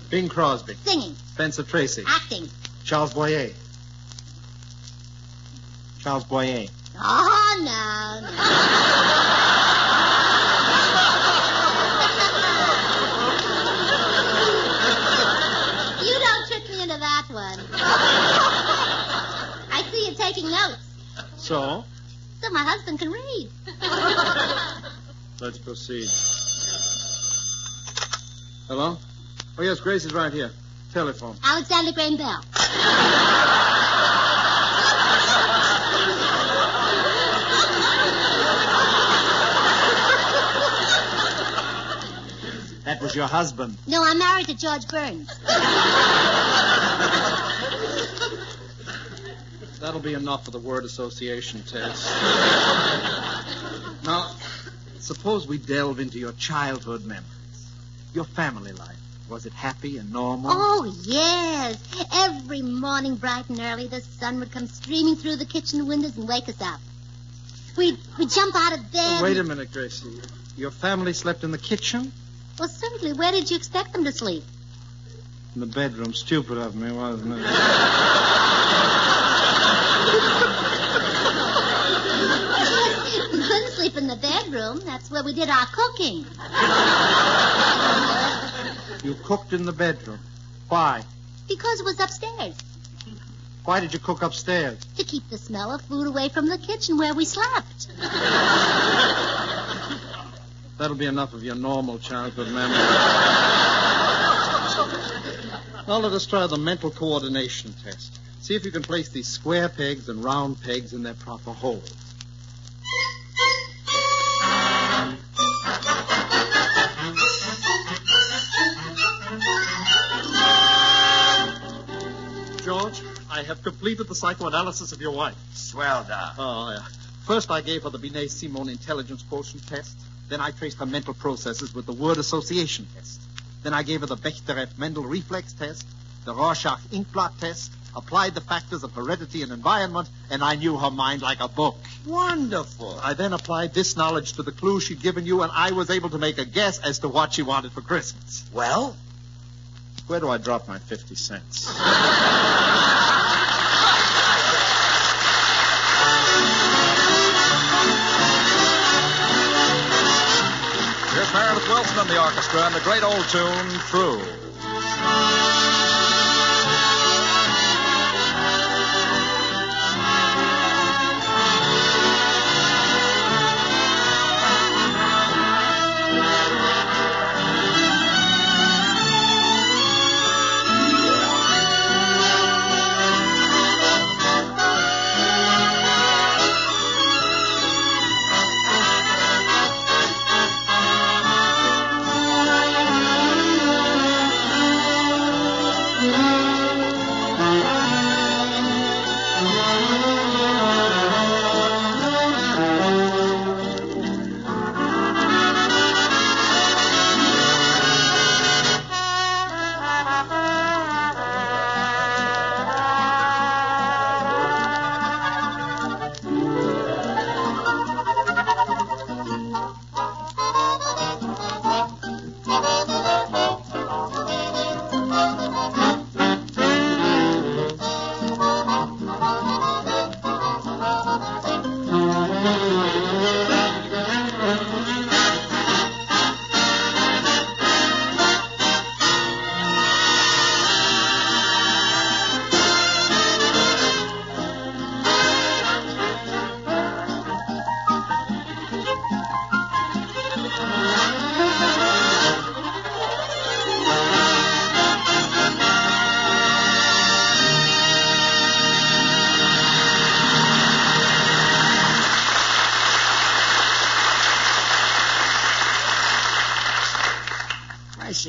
Bing Crosby. Singing. Spencer Tracy. Acting. Charles Boyer. Charles Boyer. Oh, no. You don't trick me into that one. I see you're taking notes. So? So my husband can read. Let's proceed. Hello? Oh, yes, Grace is right here. Telephone. Alexander Graham Bell. That was your husband. No, I'm married to George Burns. That'll be enough for the word association test. Now, suppose we delve into your childhood memories. Your family life. Was it happy and normal? Oh, yes. Every morning, bright and early, the sun would come streaming through the kitchen windows and wake us up. We'd jump out of bed. Wait a minute, Gracie. Your family slept in the kitchen? Well, certainly. Where did you expect them to sleep? In the bedroom. Stupid of me, wasn't it? We couldn't sleep in the bedroom. That's where we did our cooking. You cooked in the bedroom. Why? Because it was upstairs. Why did you cook upstairs? To keep the smell of food away from the kitchen where we slept. That'll be enough of your normal childhood memory. Now let us try the mental coordination test. See if you can place these square pegs and round pegs in their proper holes. George, I have completed the psychoanalysis of your wife. Swell, Doc. Oh, yeah. First, I gave her the Binet-Simon intelligence quotient test. Then I traced her mental processes with the word association test. Then I gave her the Bechterew-Mendel reflex test, the Rorschach inkblot test, applied the factors of heredity and environment, and I knew her mind like a book. Wonderful. I then applied this knowledge to the clue she'd given you, and I was able to make a guess as to what she wanted for Christmas. Well? Where do I drop my 50 cents? Here's Meredith Wilson and the orchestra and the great old tune, True.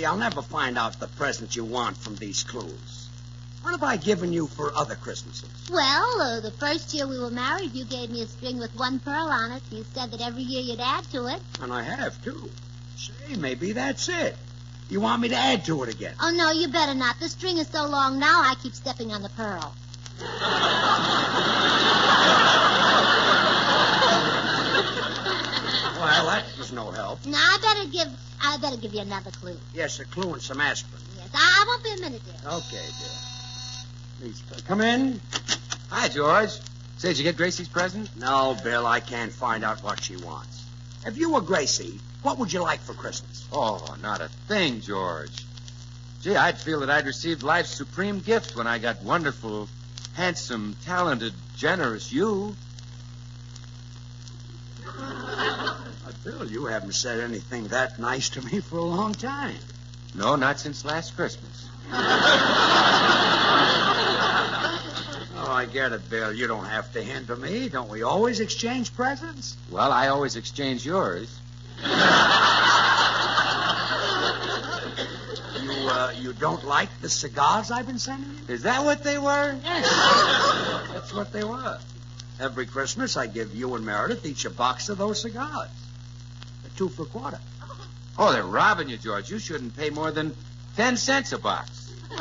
I'll never find out the present you want from these clues. What have I given you for other Christmases? Well, the first year we were married, you gave me a string with one pearl on it. You said that every year you'd add to it. And I have, too. Say, maybe that's it. You want me to add to it again? Oh, no, you better not. The string is so long now, I keep stepping on the pearl. Well, that was no help. Now, I better give you another clue. Yes, a clue and some aspirin. Yes, I won't be a minute, dear. Okay, dear. Please, come in. Hi, George. Say, did you get Gracie's present? No, Bill, I can't find out what she wants. If you were Gracie, what would you like for Christmas? Oh, not a thing, George. Gee, I'd feel that I'd received life's supreme gift when I got wonderful, handsome, talented, generous you. Bill, you haven't said anything that nice to me for a long time. No, not since last Christmas. Oh, I get it, Bill. You don't have to hinder me. Don't we always exchange presents? Well, I always exchange yours. You don't like the cigars I've been sending you? Is that what they were? Yes. That's what they were. Every Christmas, I give you and Meredith each a box of those cigars. They're 2 for $1. Oh, they're robbing you, George. You shouldn't pay more than 10 cents a box. We'll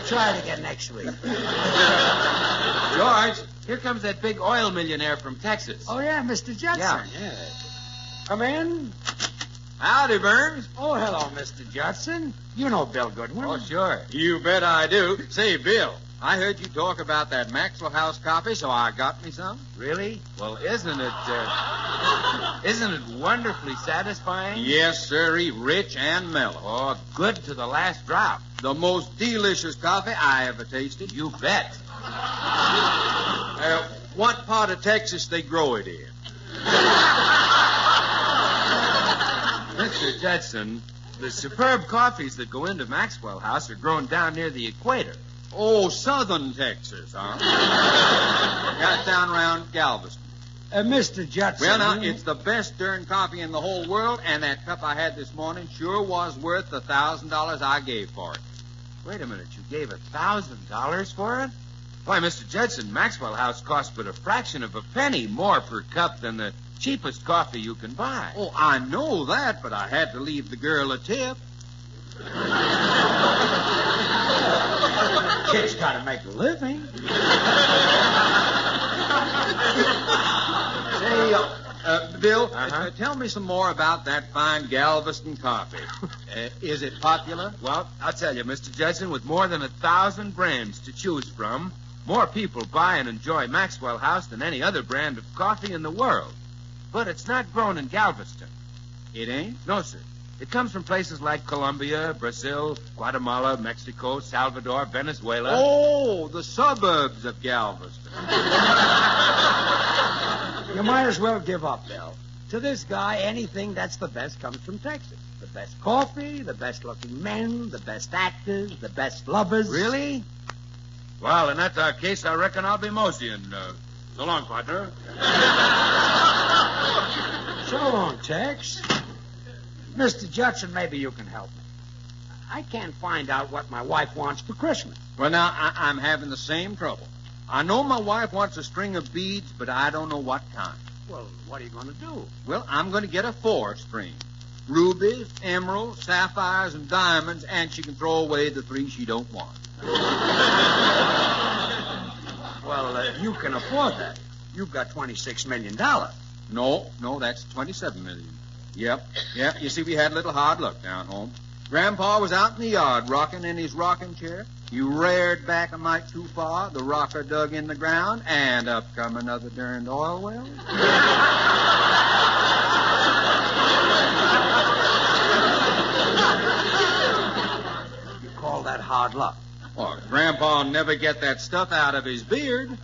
try it again next week. George, here comes that big oil millionaire from Texas. Oh, yeah, Mr. Judson. Yeah. Come in. Howdy, Burns. Oh, hello, Mr. Judson. You know Bill Goodwin. Oh, sure. You bet I do. Say, Bill, I heard you talk about that Maxwell House coffee, so I got me some. Really? Well, isn't it wonderfully satisfying? Yes, sirree. Rich and mellow. Oh, good to the last drop. The most delicious coffee I ever tasted. You bet. What part of Texas they grow it in? Mr. Judson, the superb coffees that go into Maxwell House are grown down near the equator. Oh, southern Texas, huh? Got down around Galveston. Mr. Judson. Well, now, it's the best darn coffee in the whole world, and that cup I had this morning sure was worth the $1,000 I gave for it. Wait a minute, you gave $1,000 for it? Why, Mr. Judson, Maxwell House costs but a fraction of a penny more per cup than the cheapest coffee you can buy. Oh, I know that, but I had to leave the girl a tip. Kid's got to make a living. Say, Bill, tell me some more about that fine Galveston coffee. Is it popular? Well, I'll tell you, Mr. Judson, with more than 1,000 brands to choose from, more people buy and enjoy Maxwell House than any other brand of coffee in the world. But it's not grown in Galveston. It ain't? No, sir. It comes from places like Colombia, Brazil, Guatemala, Mexico, Salvador, Venezuela. Oh, the suburbs of Galveston. You might as well give up, Bill. To this guy, anything that's the best comes from Texas. The best coffee, the best-looking men, the best actors, the best lovers. Really? Well, in that's our case, I reckon I'll be moseying. So long, partner. So long, Tex. Mr. Judson, maybe you can help me. I can't find out what my wife wants for Christmas. Well, now, I'm having the same trouble. I know my wife wants a string of beads, but I don't know what kind. Well, what are you going to do? Well, I'm going to get a 4-string. Rubies, emeralds, sapphires, and diamonds, and she can throw away the 3 she don't want. Well, you can afford that. You've got $26 million. No, that's $27 million. Yep. You see, we had a little hard luck down home. Grandpa was out in the yard rocking in his rocking chair. He reared back a mite too far. The rocker dug in the ground, and up come another darned oil well. You call that hard luck? Well, Grandpa'll never get that stuff out of his beard.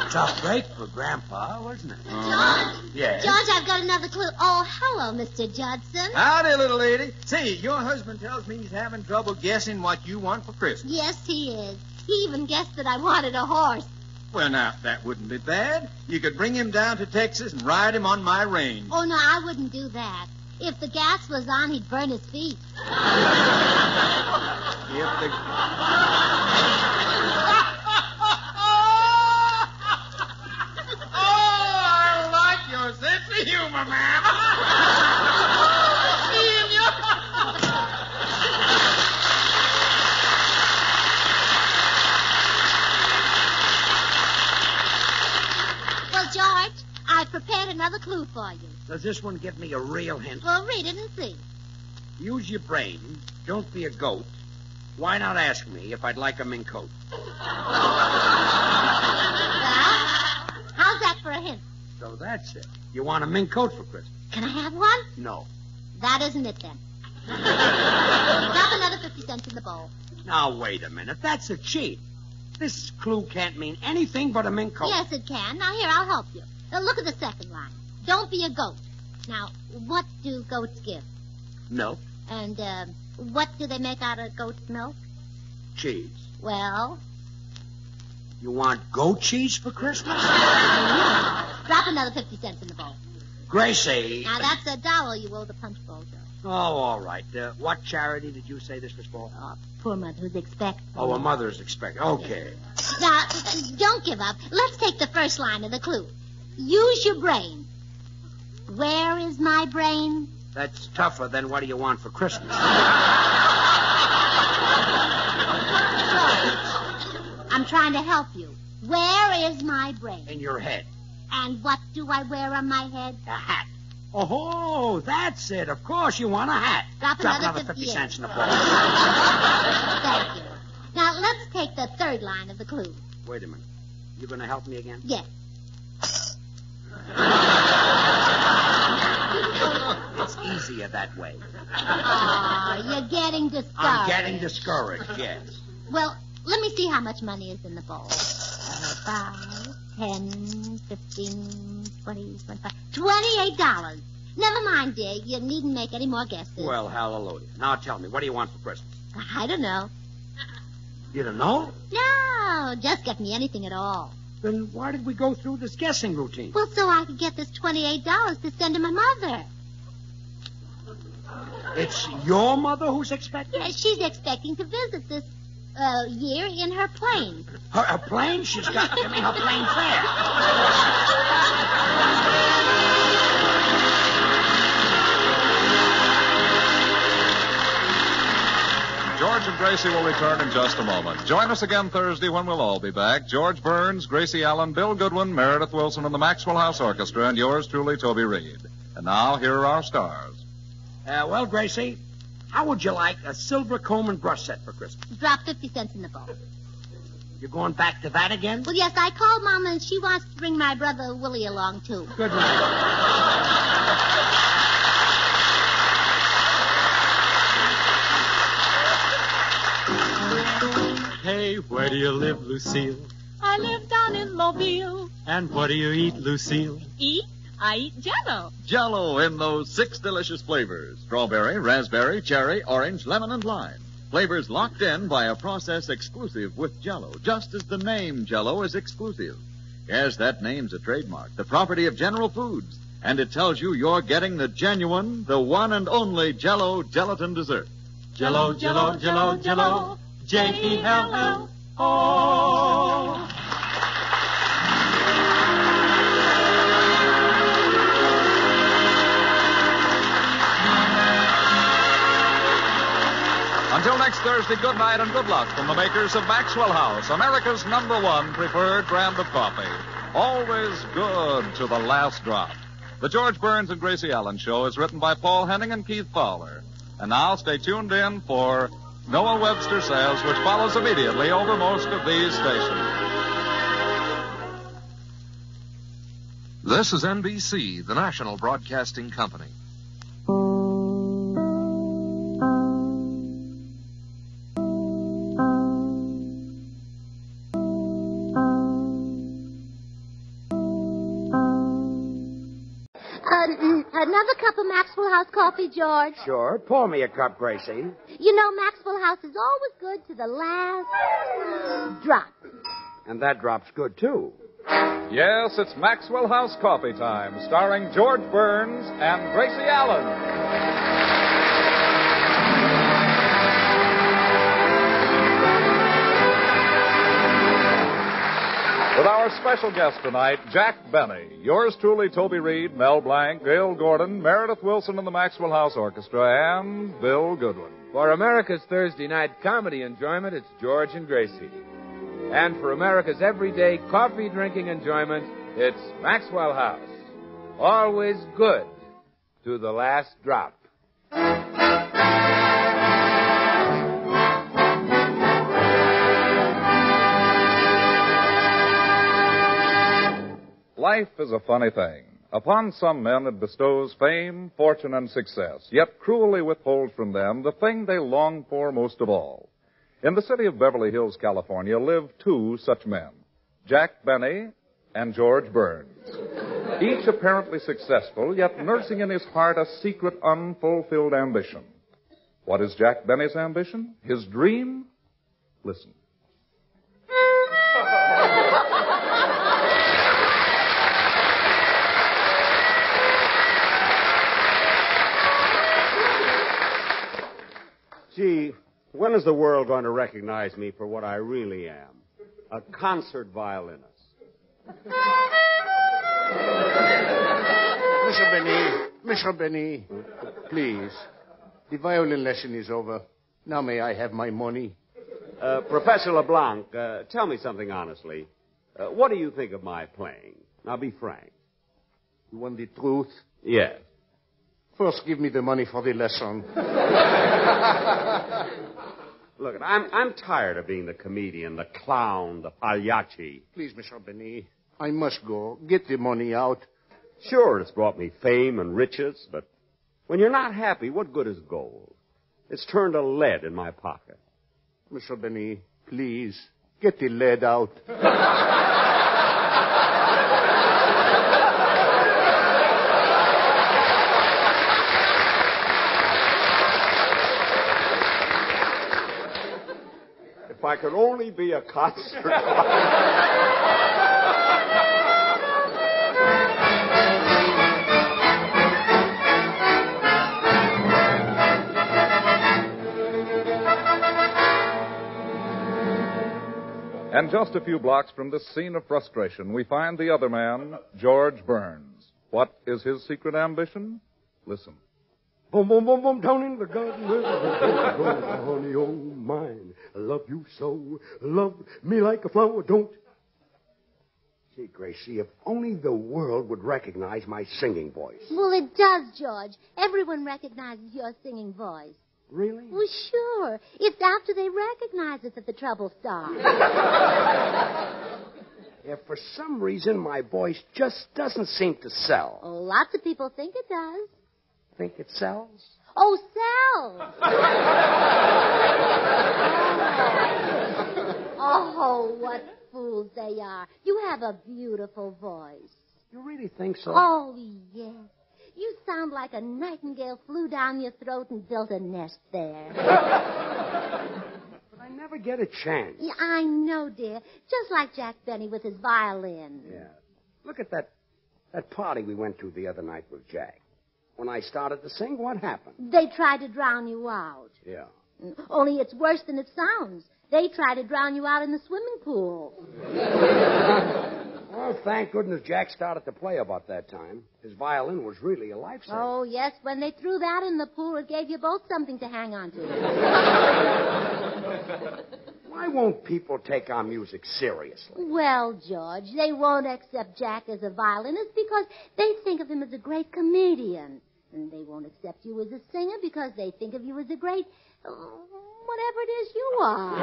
Tough break for Grandpa, wasn't it? George? Yes? George, I've got another clue. Oh, hello, Mr. Judson. Howdy, little lady. Say, your husband tells me he's having trouble guessing what you want for Christmas. Yes, he is. He even guessed that I wanted a horse. Well, now, that wouldn't be bad. You could bring him down to Texas and ride him on my range. Oh, no, I wouldn't do that. If the gas was on, he'd burn his feet. Your sense of humor, ma'am. Well, George, I've prepared another a clue for you. Does this one give me a real hint? Well, read it and see. Use your brain. Don't be a goat. Why not ask me if I'd like a mink coat? Well, how's that for a hint? So that's it. You want a mink coat for Christmas? Can I have one? No. That isn't it, then. Drop another 50 cents in the bowl. Now, wait a minute. That's a cheat. This clue can't mean anything but a mink coat. Yes, it can. Now, here, I'll help you. Now, look at the second line. Don't be a goat. Now, what do goats give? Milk. And, what do they make out of goat's milk? Cheese. Well? You want goat cheese for Christmas? Drop another 50 cents in the bowl. Gracie. Now, that's $1 you owe the punch bowl, Joe. Oh, all right. What charity did you say this was for? Poor mother who's expecting. Oh, a mother's expecting. Okay. Now, don't give up. Let's take the first line of the clue. Use your brain. Where is my brain? That's tougher than what do you want for Christmas? I'm trying to help you. Where is my brain? In your head. And what do I wear on my head? A hat. Oh, that's it. Of course you want a hat. Drop another 50 58. cents in the bowl. Thank you. Now, let's take the third line of the clue. Wait a minute. You going to help me again? Yes. It's easier that way. Oh, you're getting discouraged. I'm getting discouraged, yes. Well, let me see how much money is in the bowl. 5, 10, 15, 20, 25, $28. Never mind, dear. You needn't make any more guesses. Well, hallelujah. Now tell me, what do you want for Christmas? I don't know. You don't know? No, just get me anything at all. Then why did we go through this guessing routine? Well, so I could get this $28 to send to my mother. It's your mother who's expecting? Yeah, she's expecting to visit this year in her plane. Her plane? She's got to give me her plane fare. George and Gracie will return in just a moment. Join us again Thursday when we'll all be back. George Burns, Gracie Allen, Bill Goodwin, Meredith Wilson, and the Maxwell House Orchestra, and yours truly, Toby Reed. And now, here are our stars. Well, Gracie, how would you like a silver comb and brush set for Christmas? Drop 50 cents in the bowl. You're going back to that again? Well, yes, I called Mama, and she wants to bring my brother Willie along, too. Good night. Hey, where do you live, Lucille? I live down in Mobile. And what do you eat, Lucille? Eat? I eat Jell-O. Jell-O in those 6 delicious flavors. Strawberry, raspberry, cherry, orange, lemon, and lime. Flavors locked in by a process exclusive with Jell-O, just as the name Jell-O is exclusive. Yes, that name's a trademark, the property of General Foods. And it tells you you're getting the genuine, the one and only Jell-O gelatin dessert. Jell-O, Jell-O, Jell-O, Jell-O. J-E-L-L-O. Until next Thursday, good night and good luck from the makers of Maxwell House, America's #1 preferred brand of coffee. Always good to the last drop. The George Burns and Gracie Allen Show is written by Paul Henning and Keith Fowler. And now stay tuned in for Noah Webster Says, which follows immediately over most of these stations. This is NBC, the national broadcasting company. Another cup of Maxwell House coffee, George? Sure. Pour me a cup, Gracie. You know, Maxwell House is always good to the last drop. And that drop's good, too. Yes, it's Maxwell House Coffee Time, starring George Burns and Gracie Allen. With our special guest tonight, Jack Benny. Yours truly, Toby Reed, Mel Blanc, Gail Gordon, Meredith Wilson and the Maxwell House Orchestra, and Bill Goodwin. For America's Thursday night comedy enjoyment, it's George and Gracie. And for America's everyday coffee-drinking enjoyment, it's Maxwell House. Always good to the last drop. Life is a funny thing. Upon some men it bestows fame, fortune, and success, yet cruelly withholds from them the thing they long for most of all. In the city of Beverly Hills, California, live two such men, Jack Benny and George Burns. Each apparently successful, yet nursing in his heart a secret, unfulfilled ambition. What is Jack Benny's ambition? His dream? Listen. Gee, when is the world going to recognize me for what I really am? A concert violinist. Mr. Benny, please. The violin lesson is over. Now may I have my money? Professor LeBlanc, tell me something honestly. What do you think of my playing? Now be frank. You want the truth? Yes. First, give me the money for the lesson. Look, I'm tired of being the comedian, the clown, the pagliacci. Please, Mr. Benny, I must go. Get the money out. Sure, it's brought me fame and riches, but when you're not happy, what good is gold? It's turned to lead in my pocket. Mr. Benny, please, get the lead out. If I could only be a concert. And just a few blocks from this scene of frustration, we find the other man, George Burns. What is his secret ambition? Listen. Boom, boom, boom, boom, down in the garden where the honey, oh mine. I love you so. Love me like a flower, don't. Gee, Gracie, if only the world would recognize my singing voice. Well, it does, George. Everyone recognizes your singing voice. Really? Well, sure. It's after they recognize it that the trouble starts. If for some reason my voice just doesn't seem to sell. Oh, lots of people think it does. Think it sells? Oh, sells. Oh, what fools they are. You have a beautiful voice. You really think so? Oh, yes. You sound like a nightingale flew down your throat and built a nest there. But I never get a chance. Yeah, I know, dear. Just like Jack Benny with his violin. Yeah. Look at that party we went to the other night with Jack. When I started to sing, what happened? They tried to drown you out. Yeah. Only it's worse than it sounds. They tried to drown you out in the swimming pool. Well, thank goodness Jack started to play about that time. His violin was really a lifesaver. Oh, yes. When they threw that in the pool, it gave you both something to hang on to. Why won't people take our music seriously? Well, George, they won't accept Jack as a violinist because they think of him as a great comedian. And they won't accept you as a singer because they think of you as a great... whatever it is you are.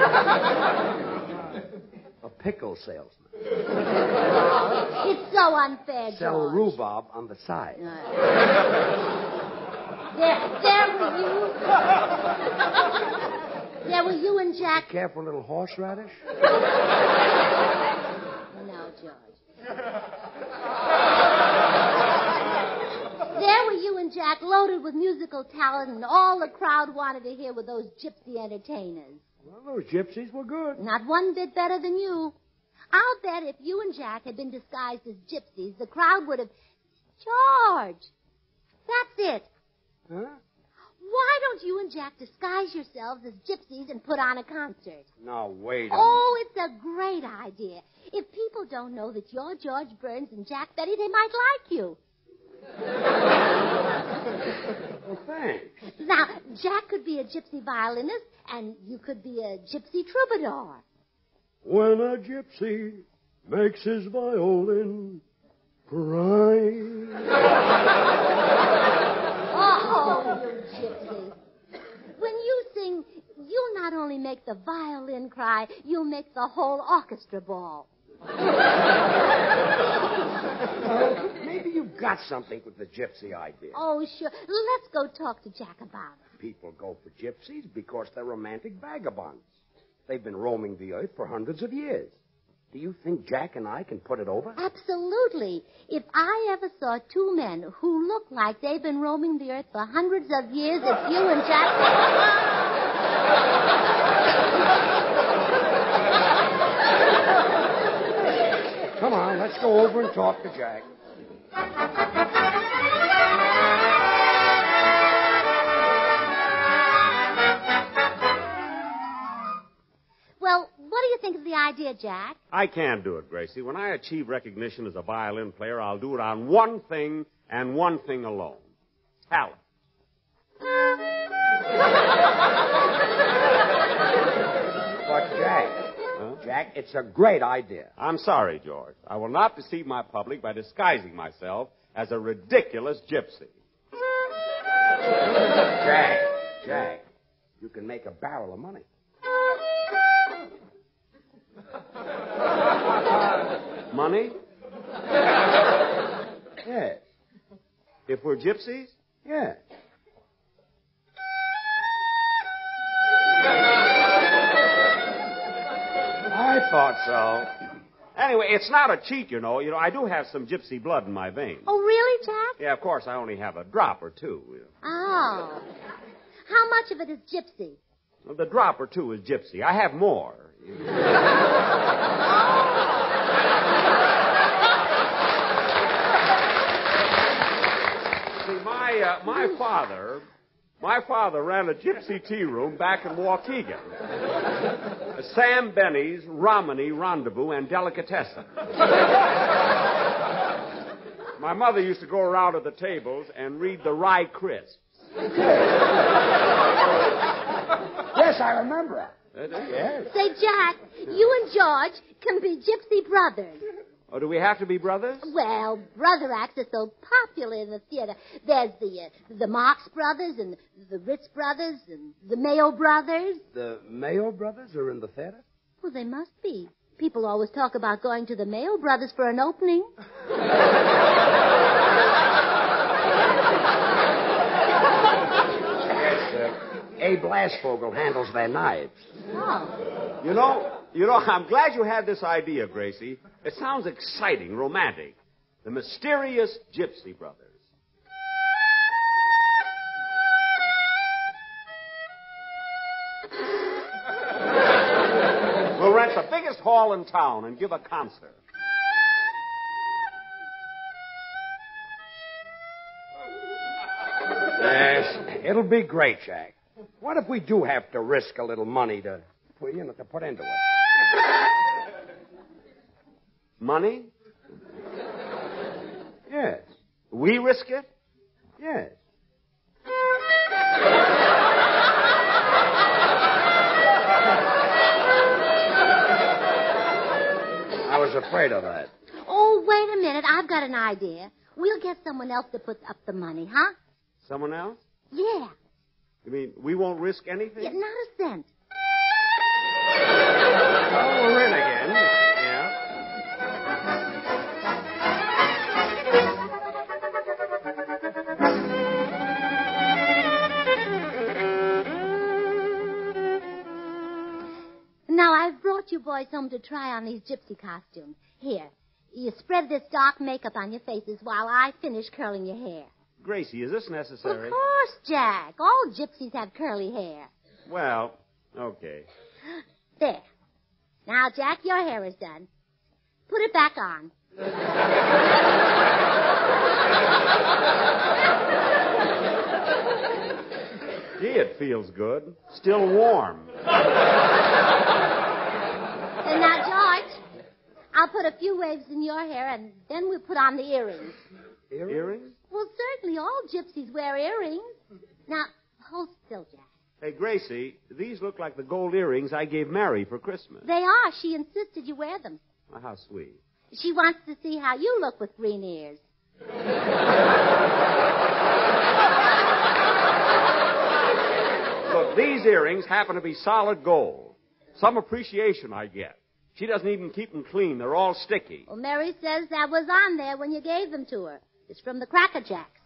A pickle salesman. It's so unfair, George. Sell rhubarb on the side. There were you and Jack. Careful, little horseradish. No, George. There were you and Jack loaded with musical talent, and all the crowd wanted to hear were those gypsy entertainers. Well, those gypsies were good. Not one bit better than you. I'll bet if you and Jack had been disguised as gypsies, the crowd would have... George! That's it. Huh? Why don't you and Jack disguise yourselves as gypsies and put on a concert? Now, wait a Oh, it's a great idea. If people don't know that you're George Burns and Jack Benny, they might like you. Well, thanks. Now, Jack could be a gypsy violinist, and you could be a gypsy troubadour. When a gypsy makes his violin, cry. Oh, you gypsy. When you sing, you'll not only make the violin cry, you'll make the whole orchestra bawl. Maybe you've got something with the gypsy idea. Oh, sure. Let's go talk to Jack about it. People go for gypsies because they're romantic vagabonds. They've been roaming the earth for hundreds of years. Do you think Jack and I can put it over? Absolutely. If I ever saw two men who look like they've been roaming the earth for hundreds of years, it's you and Jack. Come on, let's go over and talk to Jack. Well, what do you think of the idea, Jack? I can't do it, Gracie. When I achieve recognition as a violin player, I'll do it on one thing and one thing alone. Talent. But, Jack, it's a great idea. I'm sorry, George. I will not deceive my public by disguising myself as a ridiculous gypsy. Jack, you can make a barrel of money. Money? Yes. If we're gypsies? Yes. I thought so. Anyway, it's not a cheat, you know. I do have some gypsy blood in my veins. Oh, really, Jack? Yeah, of course, I only have a drop or two. Oh. How much of it is gypsy? Well, the drop or two is gypsy. I have more. See, my father ran a gypsy tea room back in Waukegan. Sam Benny's Romany Rendezvous and Delicatessen. My mother used to go around to the tables and read the Rye Crisps. Yes, I remember it. Yes. Say, Jack, you and George can be gypsy brothers. Oh, do we have to be brothers? Well, brother acts are so popular in the theater. There's the Marx Brothers and the Ritz Brothers and the Mayo Brothers. The Mayo Brothers are in the theater? Well, they must be. People always talk about going to the Mayo Brothers for an opening. Yes, Abe Lasvogel handles their knives. Oh. You know, I'm glad you had this idea, Gracie. It sounds exciting, romantic. The Mysterious Gypsy Brothers. We'll rent the biggest hall in town and give a concert. Yes, it'll be great, Jack. What if we do have to risk a little money to put into it? Money? Yes. We risk it? Yes. I was afraid of that. Oh, wait a minute. I've got an idea. We'll get someone else to put up the money, huh? Someone else? Yeah. You mean we won't risk anything? Yeah, not a cent. Oh, we're in again. Yeah. Now, I've brought you boys home to try on these gypsy costumes. Here, you spread this dark makeup on your faces while I finish curling your hair. Gracie, is this necessary? Of course, Jack. All gypsies have curly hair. Well, okay. There. Now, Jack, your hair is done. Put it back on. Gee, it feels good. Still warm. And now, George, I'll put a few waves in your hair, and then we'll put on the earrings. Earrings? Well, certainly all gypsies wear earrings. Now, hold still, Jack. Hey, Gracie, these look like the gold earrings I gave Mary for Christmas. They are. She insisted you wear them. Oh, how sweet. She wants to see how you look with green ears. Look, these earrings happen to be solid gold. Some appreciation I get. She doesn't even keep them clean. They're all sticky. Well, Mary says that was on there when you gave them to her. It's from the Cracker Jacks.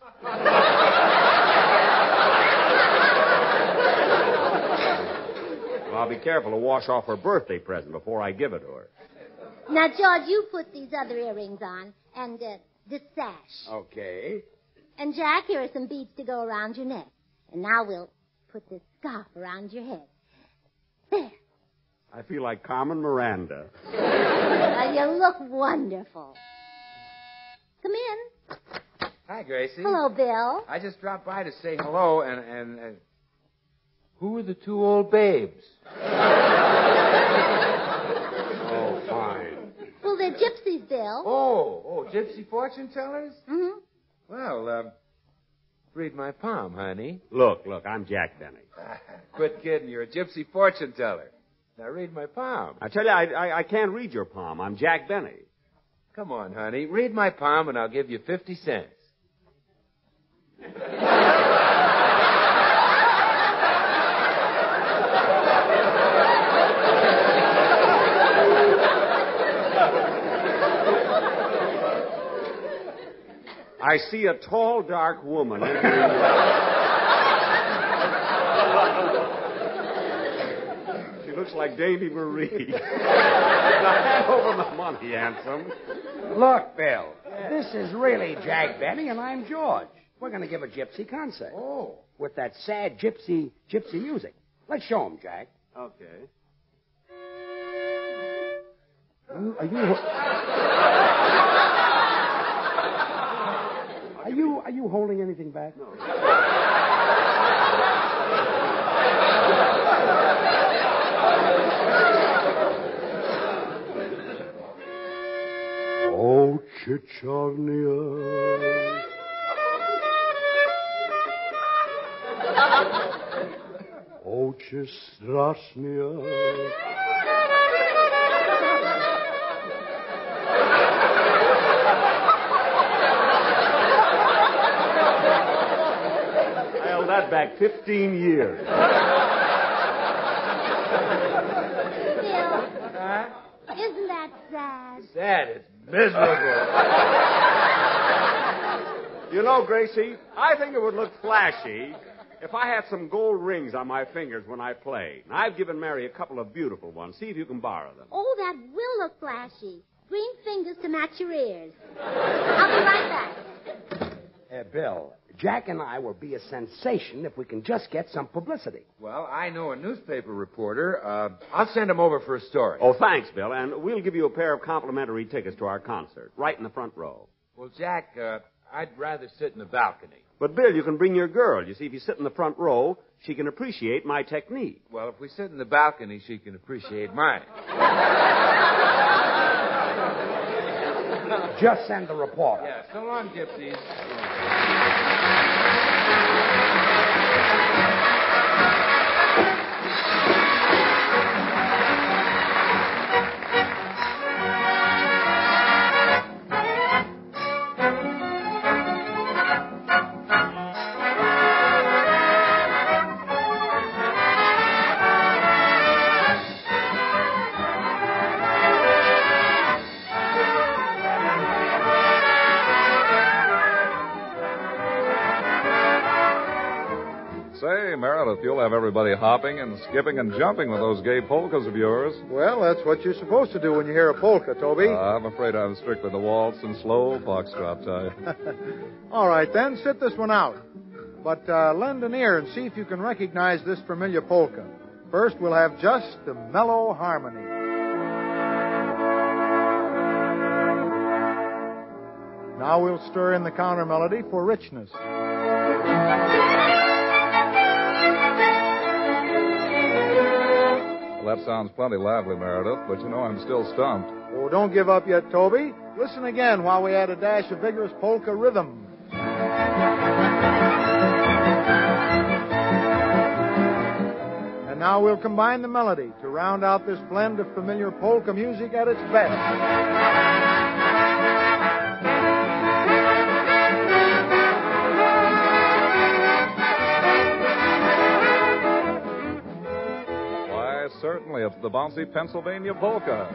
Well, I'll be careful to wash off her birthday present before I give it to her. Now, George, you put these other earrings on and this sash. Okay. And, Jack, here are some beads to go around your neck. And now we'll put this scarf around your head. There. I feel like Carmen Miranda. Well, you look wonderful. Come in. Hi, Gracie. Hello, Bill. I just dropped by to say hello, and who are the two old babes? Oh, fine. Well, they're gypsies, Bill. Oh, gypsy fortune tellers? Mm-hmm. Well, read my palm, honey. Look, I'm Jack Benny. Quit kidding. You're a gypsy fortune teller. Now read my palm. I tell you, I can't read your palm. I'm Jack Benny. Come on, honey. Read my palm, and I'll give you 50 cents. I see a tall, dark woman. She looks like Davy Marie. Now hand over my money, handsome. Look, Bill, this is really Jack Benny, and I'm George. We're going to give a gypsy concert. Oh. With that sad gypsy music. Let's show 'em, Jack. Okay. Are you holding anything back? No. Oh, Chichovnia. Oh, Strasnia. I held that back 15 years. Bill, isn't that sad? Sad. It's miserable. You know, Gracie, I think it would look flashy if I had some gold rings on my fingers when I play. Now, I've given Mary a couple of beautiful ones. See if you can borrow them. Oh, that will look flashy. Green fingers to match your ears. I'll be right back. Bill, Jack and I will be a sensation if we can just get some publicity. Well, I know a newspaper reporter. I'll send him over for a story. Oh, thanks, Bill. And we'll give you a pair of complimentary tickets to our concert, right in the front row. Well, Jack, I'd rather sit in the balcony. But, Bill, you can bring your girl. You see, if you sit in the front row, she can appreciate my technique. Well, if we sit in the balcony, she can appreciate mine. Just send the reporter. Yeah, so long, gypsies. Say, Meredith, you'll have everybody hopping and skipping and jumping with those gay polkas of yours. Well, that's what you're supposed to do when you hear a polka, Toby. I'm afraid I'm strictly the waltz and slow foxtrot type. All right, then, sit this one out. But lend an ear and see if you can recognize this familiar polka. First, we'll have just the mellow harmony. Now we'll stir in the counter melody for richness. Well, that sounds plenty lively, Meredith, but you know I'm still stumped. Oh, don't give up yet, Toby. Listen again while we add a dash of vigorous polka rhythm. And now we'll combine the melody to round out this blend of familiar polka music at its best. certainly, it's the bouncy Pennsylvania polka.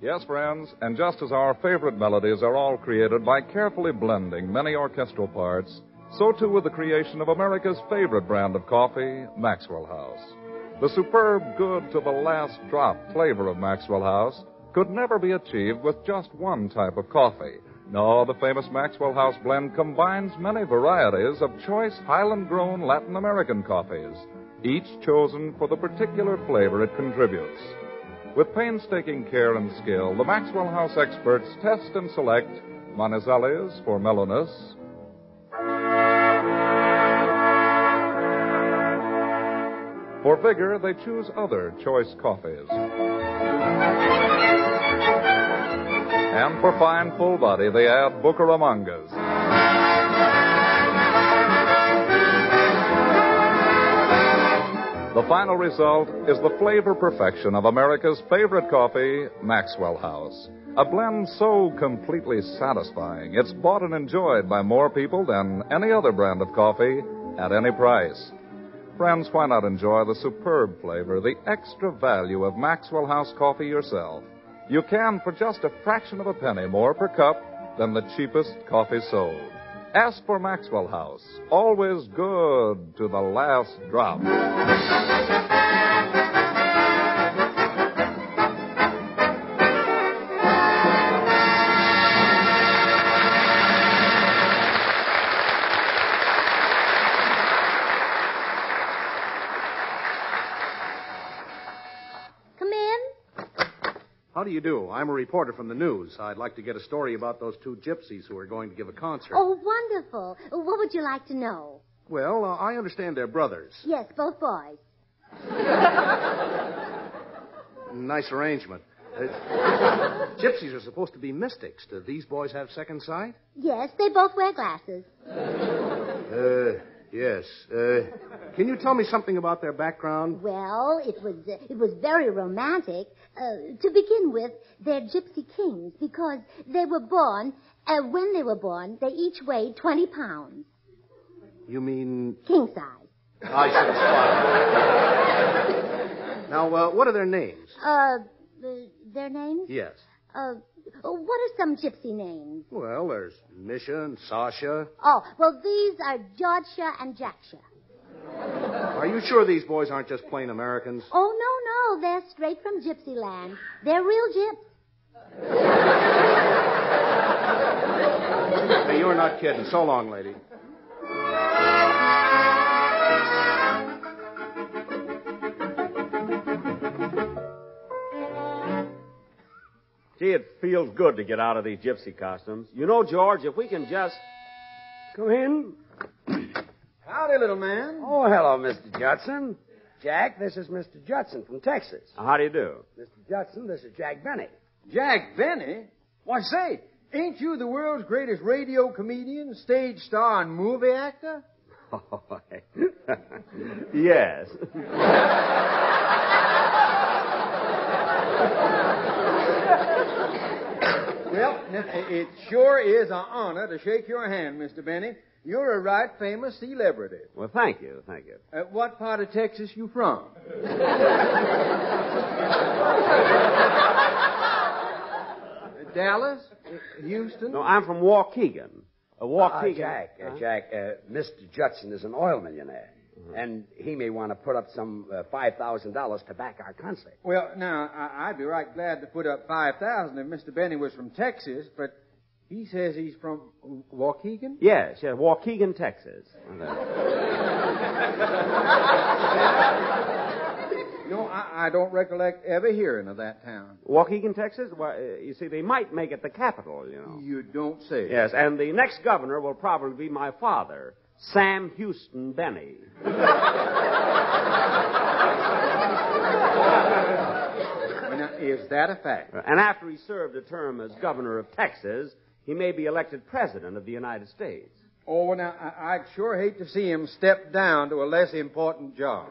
Yes, friends, and just as our favorite melodies are all created by carefully blending many orchestral parts, so too with the creation of America's favorite brand of coffee, Maxwell House. The superb, good to the last drop flavor of Maxwell House could never be achieved with just one type of coffee. No, the famous Maxwell House blend combines many varieties of choice Highland-grown Latin American coffees, each chosen for the particular flavor it contributes. With painstaking care and skill, the Maxwell House experts test and select Manizales for mellowness, for vigor, they choose other choice coffees. And for fine, full body, they add Bucaramangas. The final result is the flavor perfection of America's favorite coffee, Maxwell House. A blend so completely satisfying, it's bought and enjoyed by more people than any other brand of coffee at any price. Friends, why not enjoy the superb flavor, the extra value of Maxwell House coffee yourself? You can for just a fraction of a penny more per cup than the cheapest coffee sold. Ask for Maxwell House, always good to the last drop. How do you do? I'm a reporter from the news. I'd like to get a story about those two gypsies who are going to give a concert. Oh, wonderful. What would you like to know? Well, I understand they're brothers. Yes, both boys. Nice arrangement. Gypsies are supposed to be mystics. Do these boys have second sight? Yes, they both wear glasses. Yes. Can you tell me something about their background? Well, it was very romantic. To begin with, they're gypsy kings because they were born, when they were born, they each weighed 20 pounds. You mean... King size. I should have spotted. Now, what are their names? Their names? Yes. What are some gypsy names? Well, there's Misha and Sasha. Oh, well, these are Georgia and Jacksha. Are you sure these boys aren't just plain Americans? Oh, no, they're straight from Gypsy land. They're real gyps. Hey, you're not kidding. So long, lady. Gee, it feels good to get out of these gypsy costumes. You know, George, if we can just... Come in. Howdy, little man. Oh, hello, Mr. Judson. Jack, this is Mr. Judson from Texas. How do you do? Mr. Judson, this is Jack Benny. Jack Benny? Why, say, ain't you the world's greatest radio comedian, stage star, and movie actor? Oh, yes. Well, it sure is an honor to shake your hand, Mr. Benny. You're a right famous celebrity. Well, thank you. What part of Texas you from? Dallas? Houston? No, I'm from Waukegan. Jack, Mr. Judson is an oil millionaire. Mm-hmm. And he may want to put up some $5,000 to back our concert. Well, now, I'd be right glad to put up $5,000 if Mr. Benny was from Texas, but he says he's from Waukegan? Yes, Waukegan, Texas. No, I don't recollect ever hearing of that town. Waukegan, Texas? Well, you see, they might make it the capital, you know. You don't say. Yes, and the next governor will probably be my father, Sam Houston Benny. Now, is that a fact? And after he served a term as governor of Texas, he may be elected president of the United States. Oh, well, now, I'd sure hate to see him step down to a less important job.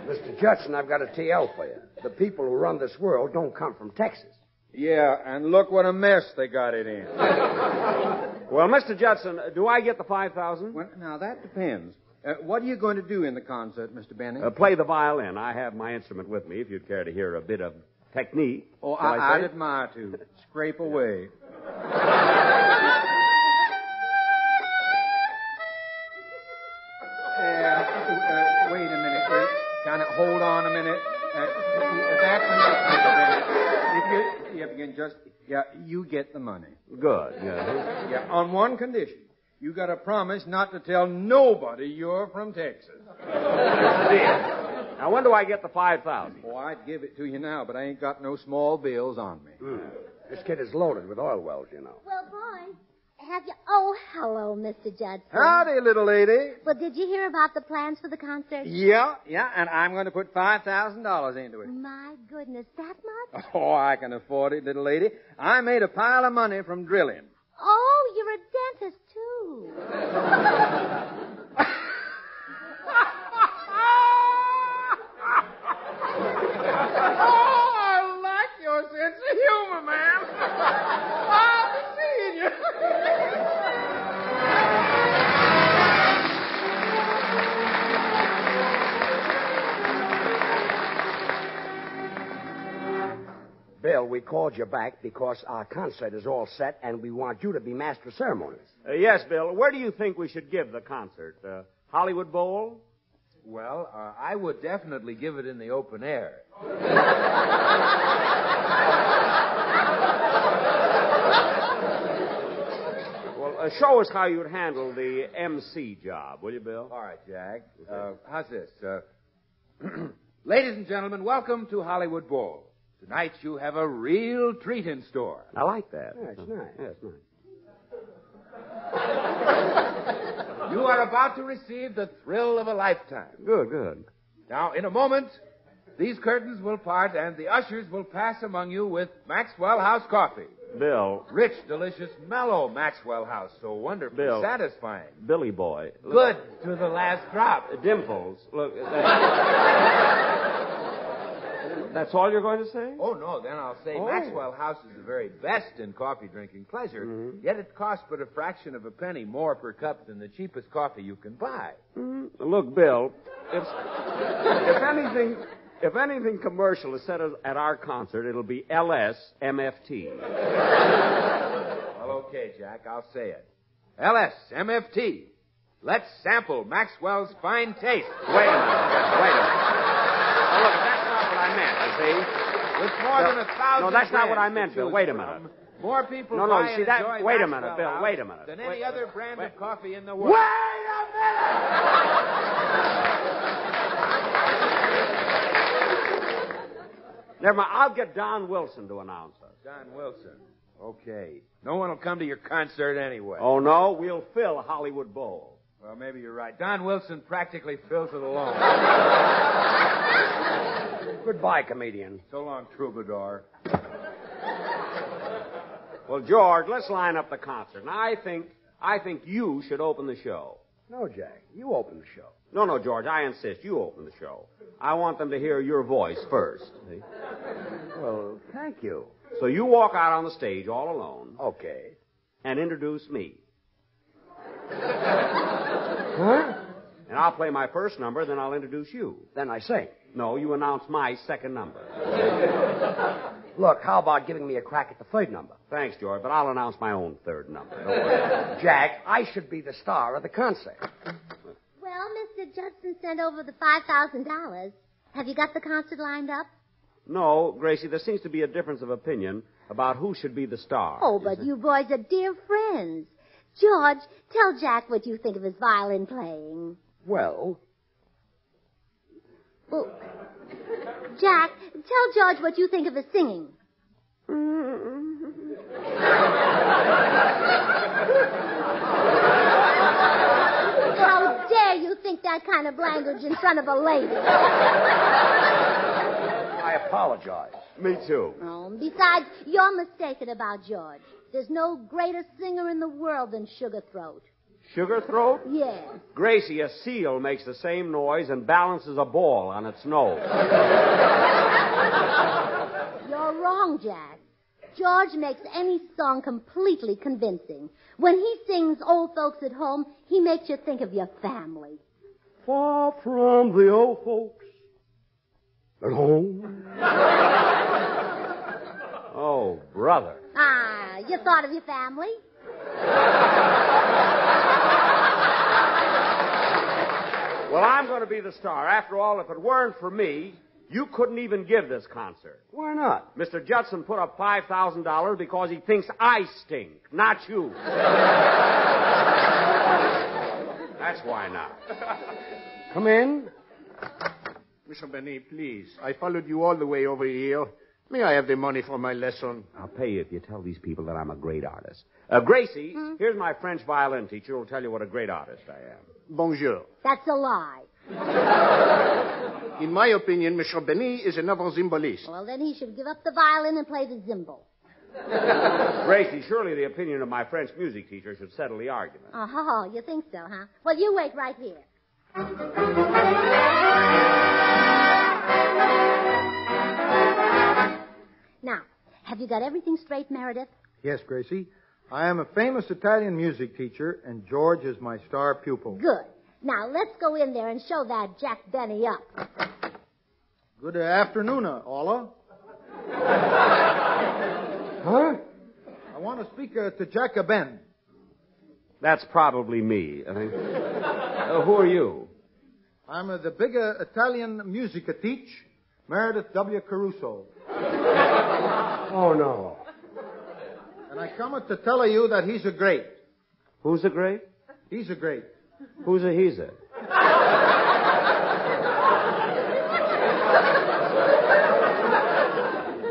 Mr. Judson, I've got a TL for you. The people who run this world don't come from Texas. Yeah, and look what a mess they got it in. Well, Mr. Judson, do I get the $5,000? Well, now, that depends. What are you going to do in the concert, Mr. Benny? Play the violin. I have my instrument with me if you'd care to hear a bit of technique. Oh, Shall I I'd say? admire to. Scrape away. Wait a minute. Kind of hold on a minute. That's enough, Mr. Benny. If you can just... Yeah, you get the money. Good. Yeah. Yeah, on one condition. You got to promise not to tell nobody you're from Texas. Now, when do I get the $5,000? Oh, I'd give it to you now, but I ain't got no small bills on me. This kid is loaded with oil wells, you know. Well, boys, have you... Oh, hello, Mr. Judson. Howdy, little lady. Well, did you hear about the plans for the concert? Yeah, and I'm going to put $5,000 into it. My goodness, that much? Oh, I can afford it, little lady. I made a pile of money from drilling. Oh, you're a dentist, too. Oh, I like your sense of humor, man. I'll be seeing you. Bill, we called you back because our concert is all set, and we want you to be master of ceremonies. Yes, Bill. Where do you think we should give the concert? Hollywood Bowl? Well, I would definitely give it in the open air. Well, show us how you'd handle the MC job, will you, Bill? All right, Jack. How's this? Ladies and gentlemen, welcome to Hollywood Bowl. Tonight you have a real treat in store. I like that. Yeah, it's nice. Yeah, it's nice. You are about to receive the thrill of a lifetime. Good. Now, in a moment, these curtains will part and the ushers will pass among you with Maxwell House coffee. Bill. Rich, delicious, mellow Maxwell House. So wonderfully Bill. satisfying. Billy boy. Good to the last drop. Dimples. Look. That's all you're going to say? Oh, no. Then I'll say Maxwell House is the very best in coffee-drinking pleasure, yet it costs but a fraction of a penny more per cup than the cheapest coffee you can buy. Look, Bill, if anything commercial is said at our concert, it'll be LS MFT. Well, okay, Jack, I'll say it. LS MFT. Let's sample Maxwell's fine taste. Wait a minute. Now, look, that's not what I meant, you see. With more than 1,000 No, that's not what I brands meant, to Bill. choose Wait a from, minute. More people No, buy you see and that? enjoy Wait a Maxwell minute, Bill. House Wait a minute. than any other brand of coffee in the world. Wait a minute! Never mind. I'll get Don Wilson to announce us. Don Wilson. Okay. No one will come to your concert anyway. Oh, no? We'll fill Hollywood Bowl. Well, maybe you're right. Don Wilson practically fills it alone. Goodbye, comedian. So long, troubadour. Well, George, let's line up the concert. Now, I think you should open the show. No, Jack. You open the show. No, George, I insist. You open the show. I want them to hear your voice first. See? Well, thank you. So you walk out on the stage all alone. Okay. And introduce me. Huh? And I'll play my first number, then I'll introduce you. Then I sing. No, you announce my second number. Look, how about giving me a crack at the third number? Thanks, George, but I'll announce my own third number. Don't worry. Jack, I should be the star of the concert. Well, Mr. Judson sent over the $5,000. Have you got the concert lined up? No, Gracie, there seems to be a difference of opinion about who should be the star. Oh, but you boys are dear friends. George, tell Jack what you think of his violin playing. Well, Jack, tell George what you think of his singing. How dare you think that kind of language in front of a lady? I apologize. Me too. Oh, besides, you're mistaken about George. There's no greater singer in the world than Sugar Throat. Sugar Throat? Yes. Gracie, a seal makes the same noise and balances a ball on its nose. You're wrong, Jack. George makes any song completely convincing. When he sings Old Folks at Home, he makes you think of your family. Far from the old folks at home. Oh, brother. Ah, you thought of your family? Well, I'm going to be the star. After all, if it weren't for me, you couldn't even give this concert. Why not? Mr. Judson put up $5,000 because he thinks I stink, not you. That's why not. Come in. Mr. Benny, please. I followed you all the way over here. May I have the money for my lesson? I'll pay you if you tell these people that I'm a great artist. Gracie, here's my French violin teacher who'll tell you what a great artist I am. Bonjour. That's a lie. In my opinion, Monsieur Benny is another zimbalist. Well, then he should give up the violin and play the zimbal. Gracie, surely the opinion of my French music teacher should settle the argument. Oh, you think so, huh? Well, you wait right here. Now, have you got everything straight, Meredith? Yes, Gracie. I am a famous Italian music teacher, and George is my star pupil. Good. Now, let's go in there and show that Jack Benny up. Good afternoon, Ola. Huh? I want to speak to Jack Ben. That's probably me. Who are you? I'm the big Italian music teach, Meredith W. Caruso. Oh, no. And I come to tell you that he's a great. Who's a great? He's a great. Who's a he's a?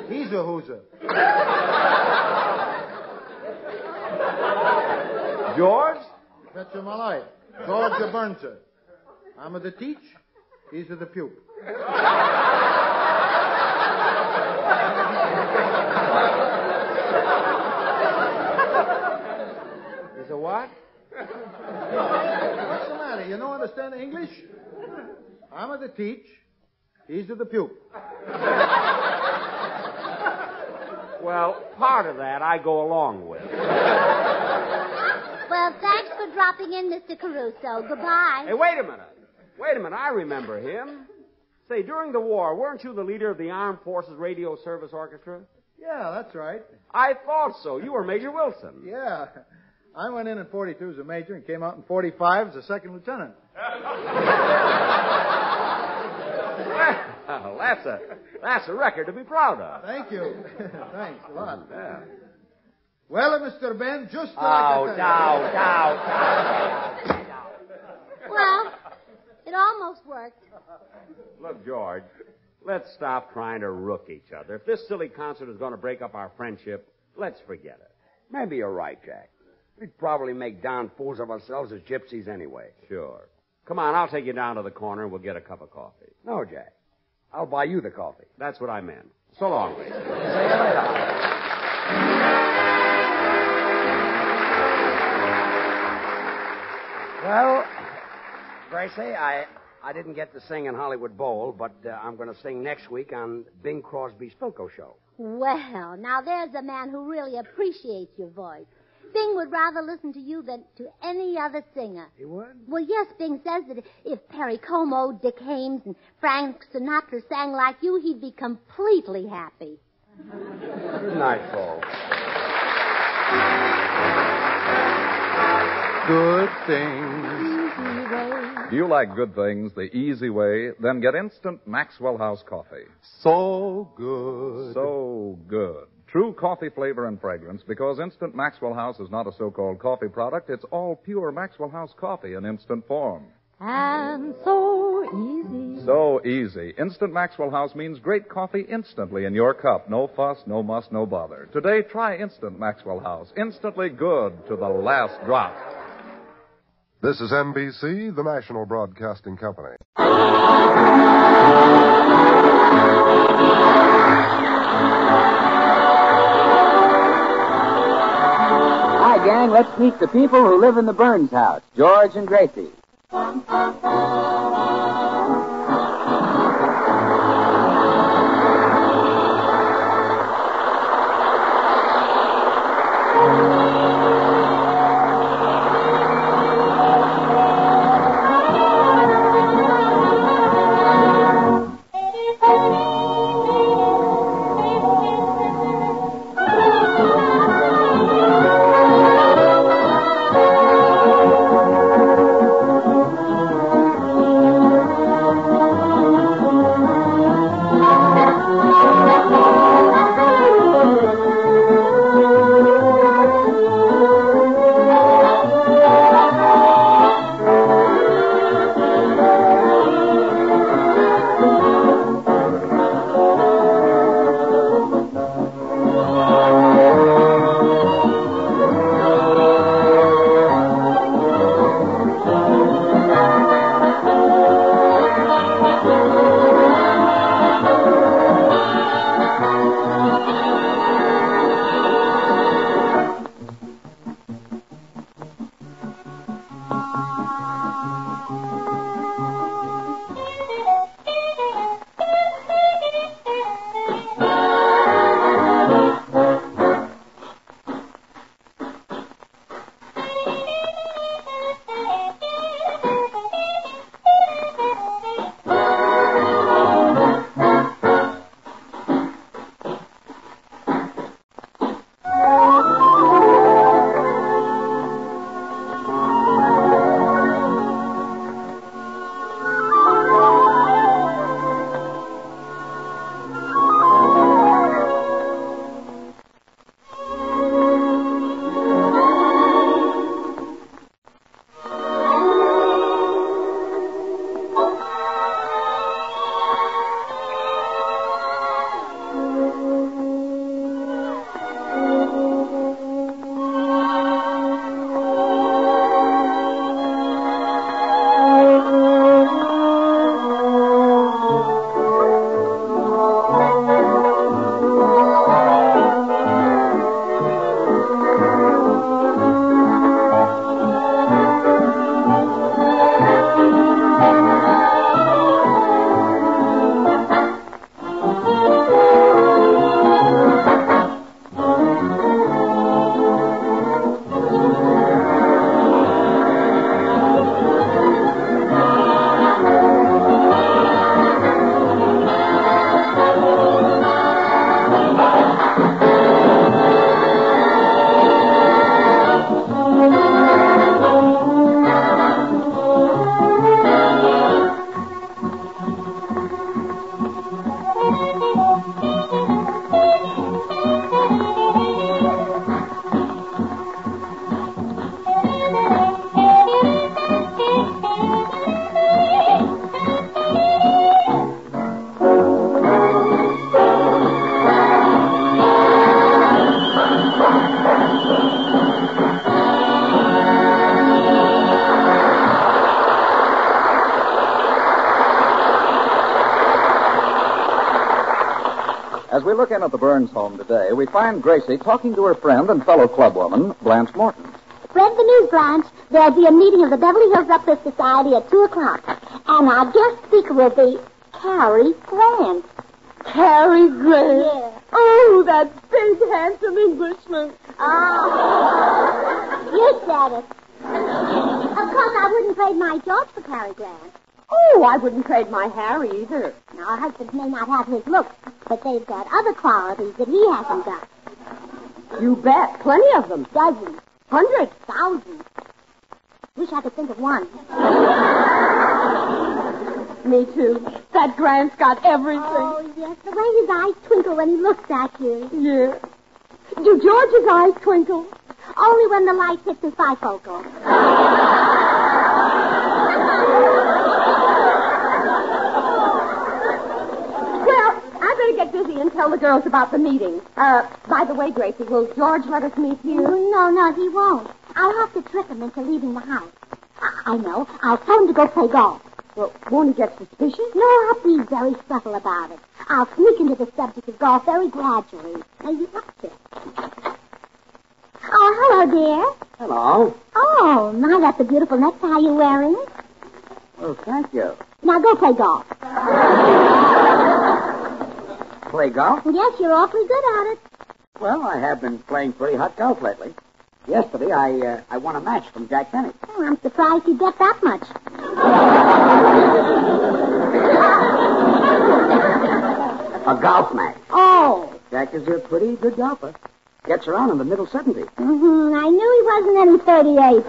He's a who's a. George? That's my life. George Burnser. I'm the teach. He's the pupil. Is a what? What's the matter? You don't understand English? I'm the teach. He's the pupil. Well, part of that I go along with. Well, thanks for dropping in, Mr. Caruso. Goodbye. Hey, wait a minute. I remember him. Say, during the war, weren't you the leader of the Armed Forces Radio Service Orchestra? Yeah, that's right. I thought so. You were Major Wilson. Yeah. I went in 42 as a major and came out in 45 as a second lieutenant. Well, that's a record to be proud of. Thank you. Thanks a lot. Yeah. Well, Mr. Ben, just Well, it almost worked. Look, George, let's stop trying to rook each other. If this silly concert is going to break up our friendship, let's forget it. Maybe you're right, Jack. We'd probably make darn fools of ourselves as gypsies anyway. Sure. Come on, I'll take you down to the corner and we'll get a cup of coffee. No, Jack. I'll buy you the coffee. That's what I meant. So long, Gracie. See you later. Well, Gracie, I didn't get to sing in Hollywood Bowl, but I'm going to sing next week on Bing Crosby's Philco show. Well, now there's a man who really appreciates your voice. Bing would rather listen to you than to any other singer. He would? Well, yes, Bing says that if Perry Como, Dick Haymes, and Frank Sinatra sang like you, he'd be completely happy. Good night, folks. Good things. Do you like good things the easy way? Then get instant Maxwell House coffee. So good. So good. True coffee flavor and fragrance, because Instant Maxwell House is not a so-called coffee product. It's all pure Maxwell House coffee in instant form. And so easy. So easy. Instant Maxwell House means great coffee instantly in your cup. No fuss, no muss, no bother. Today, try Instant Maxwell House. Instantly good to the last drop. This is NBC, the National Broadcasting Company. Hi, gang. Let's meet the people who live in the Burns house, George and Gracie. As we look in at the Burns home today, we find Gracie talking to her friend and fellow clubwoman, Blanche Morton. Spread the news, Blanche. There'll be a meeting of the Beverly Hills Uplift Society at 2 o'clock. And our guest speaker will be Cary Grant. Cary Grant? Yeah. Oh, that big, handsome Englishman. Oh. You said it. Of course, I wouldn't trade my George for Cary Grant. Oh, I wouldn't trade my Harry either. Now, our husbands may not have his looks, but they've got other qualities that he hasn't got. You bet. Plenty of them. Dozens. Hundreds. Thousands. Wish I could think of one. Me too. That Grant's got everything. Oh, yes. The way his eyes twinkle when he looks at you. Yeah. Do George's eyes twinkle? Only when the light hits his bifocal. Get busy and tell the girls about the meeting. By the way, Gracie, will George let us meet you? No, he won't. I'll have to trick him into leaving the house. I know. I'll tell him to go play golf. Well, won't he get suspicious? No, I'll be very subtle about it. I'll sneak into the subject of golf very gradually. Now, you watch it. Oh, hello, dear. Hello. Oh, my, that's a beautiful necktie you're wearing. Oh, thank you. Now, go play golf. Play golf? Yes, you're awfully good at it. Well, I have been playing pretty hot golf lately. Yesterday, I won a match from Jack Benny. Oh, I'm surprised you get that much. A golf match. Oh. Jack is a pretty good golfer. Gets around in the middle 70s. Mm-hmm. I knew he wasn't any 38.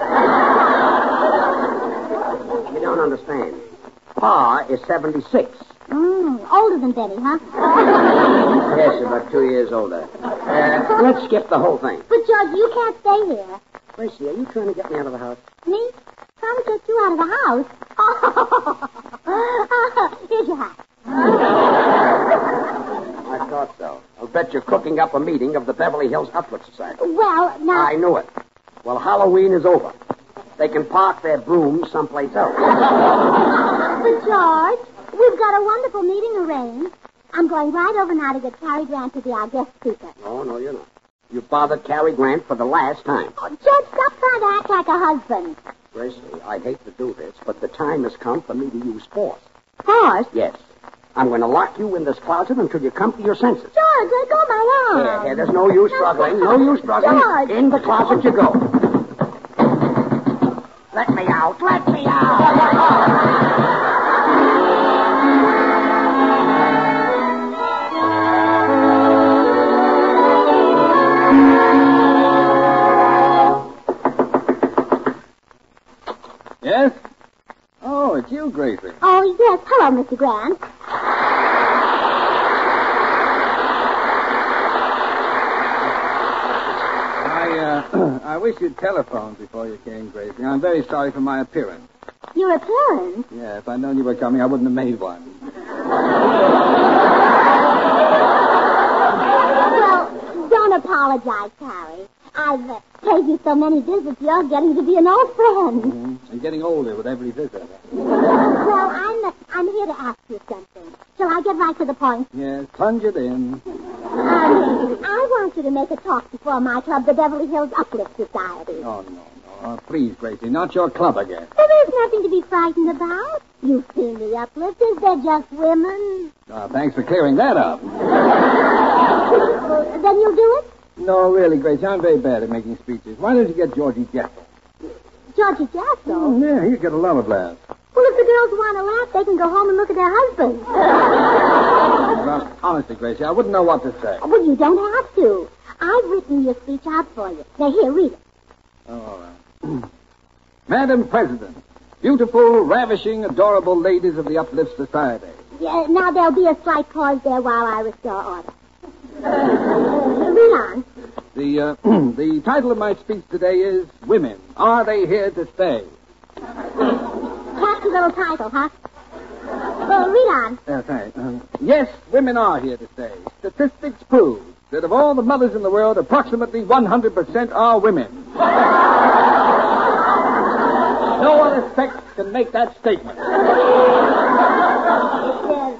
You don't understand. Pa is 76. Older than Benny, huh? Yes, about 2 years older. Let's skip the whole thing. But, George, you can't stay here. Gracie, are you trying to get me out of the house? Me? Trying to get you out of the house? Oh. Here's your hat. I thought so. I'll bet you're cooking up a meeting of the Beverly Hills Uplift Society. Well, now... I knew it. Well, Halloween is over. They can park their brooms someplace else. But, George, we've got a wonderful meeting arranged. I'm going right over now to get Cary Grant to be our guest speaker. No, you're not. You bothered Cary Grant for the last time. Oh, George, stop trying to act like a husband. Gracie, I hate to do this, but the time has come for me to use force. Force? Yes. I'm going to lock you in this closet until you come to your senses. George, let go of my arm. Here, there's no use struggling. No use struggling. George. In the closet you go. Let me out. Let me out. Yes? Oh, it's you, Gracie. Oh, yes. Hello, Mr. Grant. I wish you'd telephone before you came, Gracie. I'm very sorry for my appearance. Your appearance? Yeah, if I'd known you were coming, I wouldn't have made one. Well, don't apologize, Cary. I've paid you so many visits, you're getting to be an old friend. Mm-hmm. And getting older with every visit. Well, I'm here to ask you something. Shall I get right to the point? Yes, plunge it in. I want you to make a talk before my club, the Beverly Hills Uplift Society. Oh, no. Please, Gracie, not your club again. Well, there's nothing to be frightened about. You've seen the Uplifters. They're just women. Thanks for clearing that up. Then you'll do it? No, really, Gracie, I'm very bad at making speeches. Why don't you get Georgie Jessel? Georgie Jessel? Yeah, he'll get a lot of laughs. Well, if the girls want to laugh, they can go home and look at their husbands. Well, honestly, Gracie, I wouldn't know what to say. Well, you don't have to. I've written your speech out for you. Now, here, read it. Oh, all right. Madam President, beautiful, ravishing, adorable ladies of the Uplift Society. Yeah, now, there'll be a slight pause there while I restore order. Read on. The title of my speech today is Women, Are They Here to Stay? Catchy little title, huh? Well, read on. Thanks. Yes, women are here to stay. Statistics prove that of all the mothers in the world, approximately 100% are women. No other sex can make that statement.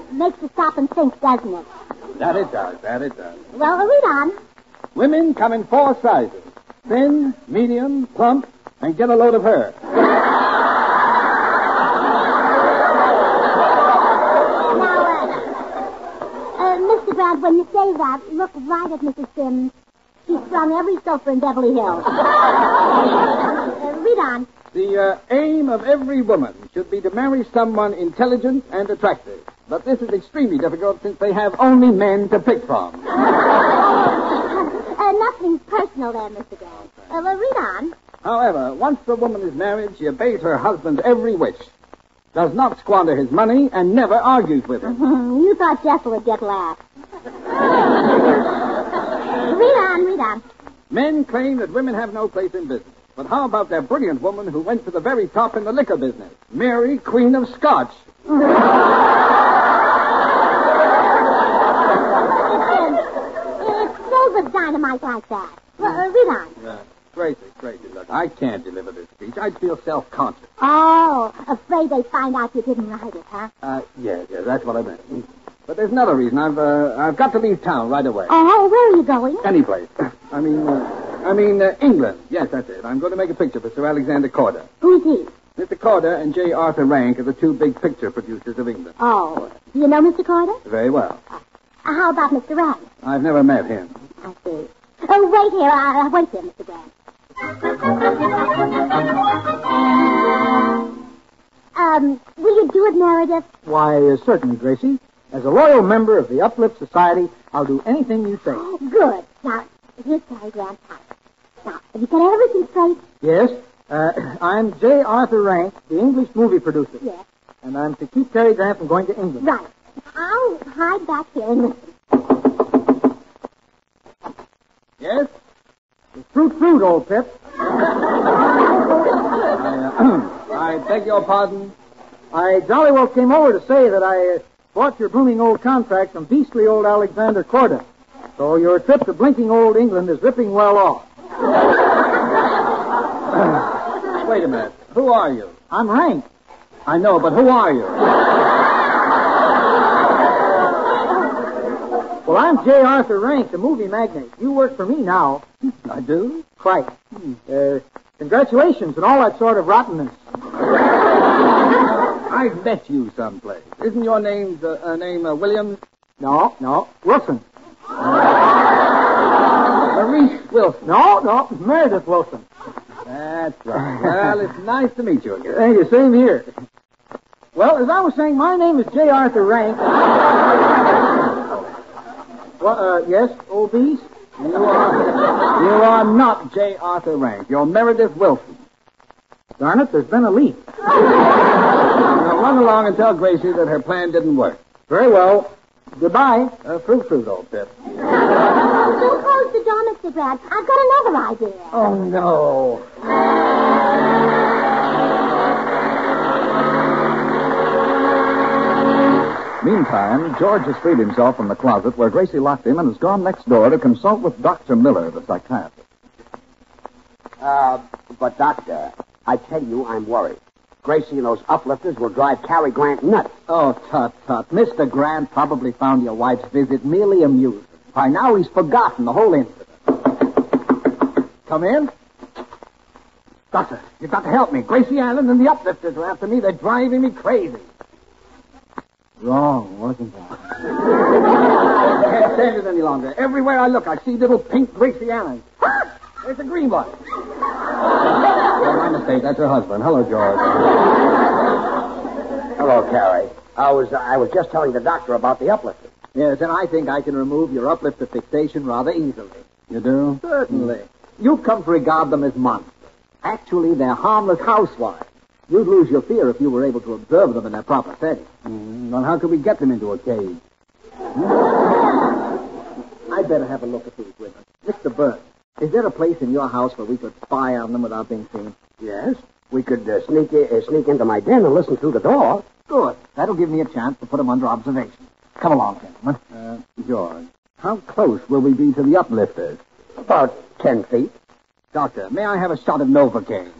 It makes you stop and think, doesn't it? That it does. Well, read on. Women come in 4 sizes. Thin, medium, plump, and get a load of her. Mr. Grant, when you say that, look right at Mrs. Sims. She's from every sofa in Beverly Hills. Read on. The aim of every woman should be to marry someone intelligent and attractive. But this is extremely difficult since they have only men to pick from. Nothing's personal there, Mr. Grant. Well, read on. However, once a woman is married, she obeys her husband's every wish, does not squander his money, and never argues with him. You thought Jethro would get laughed. Read on. Men claim that women have no place in business. But how about that brilliant woman who went to the very top in the liquor business? Mary, Queen of Scotch. It's filled with dynamite like that. Well, read on. Gracie, look, I can't deliver this speech. I'd feel self-conscious. Oh, afraid they find out you didn't write it, huh? Yes, that's what I meant. But there's another reason. I've got to leave town right away. Oh, where are you going? Any place. I mean, England. Yes, that's it. I'm going to make a picture for Sir Alexander Corder. Who's he? Mr. Corder and J. Arthur Rank are the 2 big picture producers of England. Oh, do you know Mr. Corder? Very well. How about Mr. Rank? I've never met him. I see. Oh, wait here. Wait here, Mr. Grant. Will you do it, Meredith? Why, certainly, Gracie. As a loyal member of the Uplift Society, I'll do anything you say. Good. Now, here's Cary Grant's house. Now, have you got everything straight? Yes. I'm J. Arthur Rank, the English movie producer. Yes. And I'm to keep Cary Grant from going to England. Right. I'll hide back here and listen. Yes? Fruit, old Pip. I beg your pardon. I jolly well came over to say that I bought your booming old contract from beastly old Alexander Corder. So your trip to blinking old England is ripping well off. Wait a minute. Who are you? I'm Rank. I know, but who are you? Well, I'm J. Arthur Rank, the movie magnate. You work for me now. I do? Quite. Congratulations and all that sort of rottenness. I've met you someplace. Isn't your name Williams? No. Wilson. Maurice Wilson. No, Meredith Wilson. That's right. Well, it's nice to meet you again. Thank you. Same here. Well, as I was saying, my name is J. Arthur Rank. Yes, old beast? You are not J. Arthur Rank. You're Meredith Wilson. Darn it, there's been a leak. Now run along and tell Gracie that her plan didn't work. Very well. Goodbye. Fruit, old Pip. Don't close the door, Mr. Grant. I've got another idea. Oh, no. Meantime, George has freed himself from the closet where Gracie locked him and has gone next door to consult with Dr. Miller, the psychiatrist. But, Doctor, I tell you, I'm worried. Gracie and those uplifters will drive Cary Grant nuts. Oh, tut. Mr. Grant probably found your wife's visit merely amusing. By now he's forgotten the whole incident. Come in. Doctor, you've got to help me. Gracie Allen and the uplifters are after me. They're driving me crazy. Wrong, wasn't I? I can't stand it any longer. Everywhere I look, I see little pink Gracie Allen. There's a green one. Oh, my mistake. That's her husband. Hello, George. Hello, Cary. I was just telling the doctor about the uplifters. Yes, and I think I can remove your uplifter fixation rather easily. You do? Certainly. You've come to regard them as monsters. Actually, they're harmless housewives. You'd lose your fear if you were able to observe them in their proper setting. Well, how could we get them into a cage? I'd better have a look at these women. Mr. Burns, is there a place in your house where we could spy on them without being seen? Yes. We could sneak into my den and listen through the door. Good. That'll give me a chance to put them under observation. Come along, gentlemen. George, how close will we be to the uplifters? About 10 feet. Doctor, may I have a shot of Novocaine?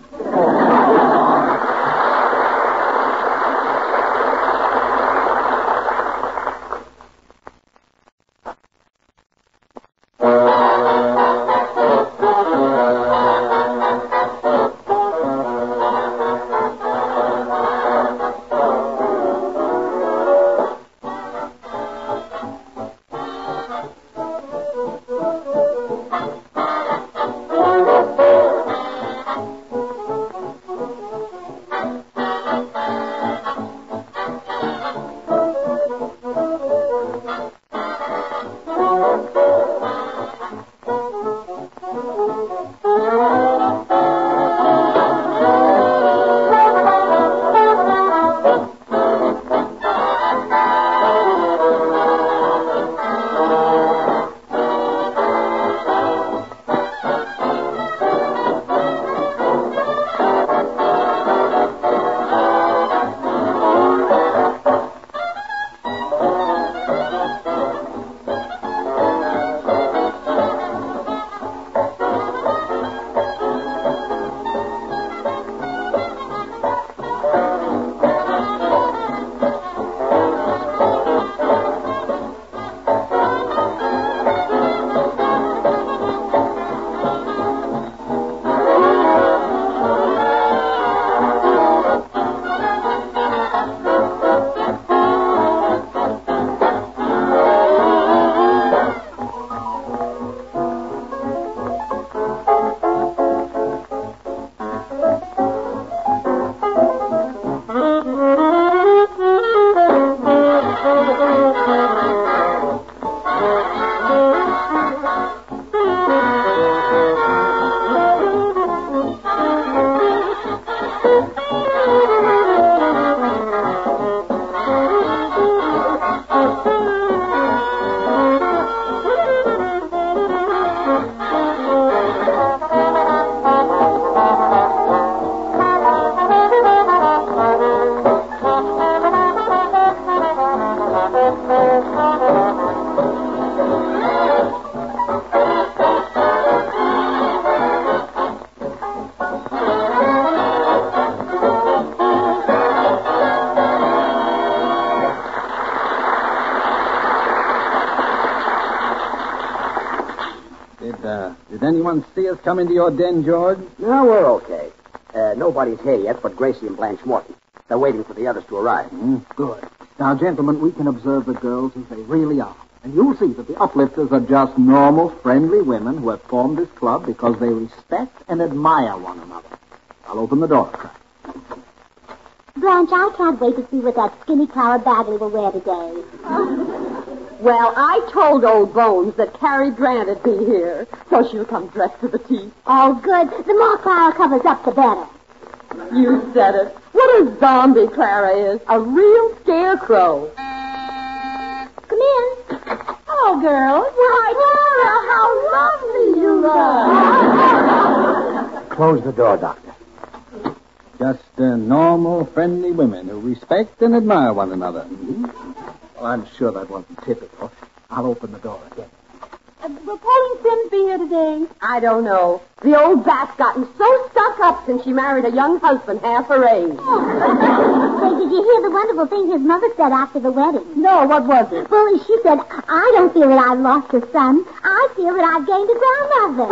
Did anyone see us come into your den, George? No, we're okay. Nobody's here yet but Gracie and Blanche Morton. They're waiting for the others to arrive. Good. Now, gentlemen, we can observe the girls as they really are. And you'll see that the Uplifters are just normal, friendly women who have formed this club because they respect and admire one another. I'll open the door a crack. Blanche, I can't wait to see what that skinny Clara Bagley will wear today. Well, I told old Bones that Cary Grant would be here, so she'll come dressed to the teeth. Oh, good. The more Clara covers up, the better. You said it. What a zombie Clara is. A real scarecrow. Come in. Oh, girls. Why, Clara, how lovely you look. Close the door, Doctor. Just normal, friendly women who respect and admire one another. Well, I'm sure that wasn't typical. I'll open the door again. Will Pauline Sims be here today? I don't know. The old bat's gotten so stuck up since she married a young husband half her age. Say, did you hear the wonderful thing his mother said after the wedding? No, what was it? Well, she said, I don't feel that I've lost a son. I feel that I've gained a grandmother.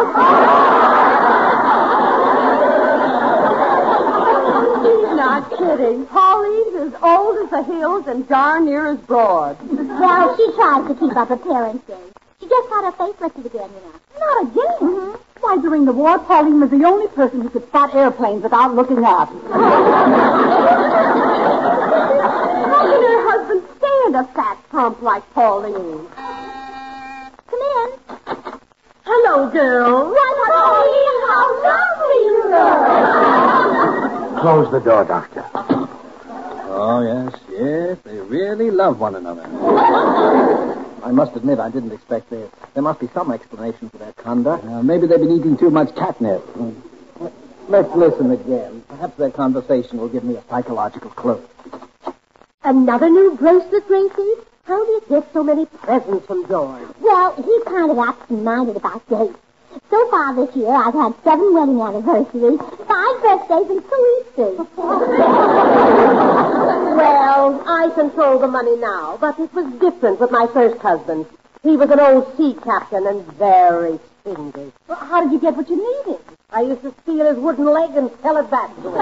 She's not kidding. Pauline's as old as the hills and darn near as broad. Well, she tries to keep up appearances. She just had her face lifted again, you know. Not again? Mm-hmm. Why, during the war, Pauline was the only person who could spot airplanes without looking up. How can her husband stand a fat trump like Pauline? Come in. Hello, girl. Why, Pauline, how lovely you look. Close the door, Doctor. Oh, yes. They really love one another. I must admit, I didn't expect there must be some explanation for their conduct. Maybe they've been eating too much catnip. Let's listen again. Perhaps their conversation will give me a psychological clue. Another new bracelet, Gracie? How do you get so many presents from George? Well, he's kind of absent-minded about dates. So far this year, I've had 7 wedding anniversaries, 5 birthdays, and 2 Easters. Well, I control the money now, but it was different with my first husband. He was an old sea captain and very stingy. Well, how did you get what you needed? I used to steal his wooden leg and sell it back to him.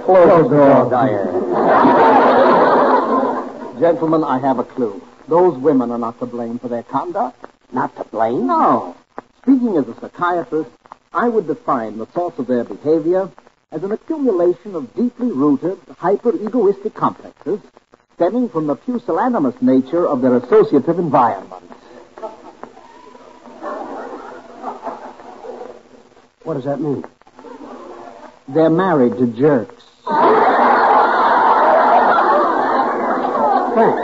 Close the door, Diane. Gentlemen, I have a clue. Those women are not to blame for their conduct. Not to blame? No. Speaking as a psychiatrist, I would define the source of their behavior as an accumulation of deeply rooted, hyper-egoistic complexes stemming from the pusillanimous nature of their associative environments. What does that mean? They're married to jerks. Thanks.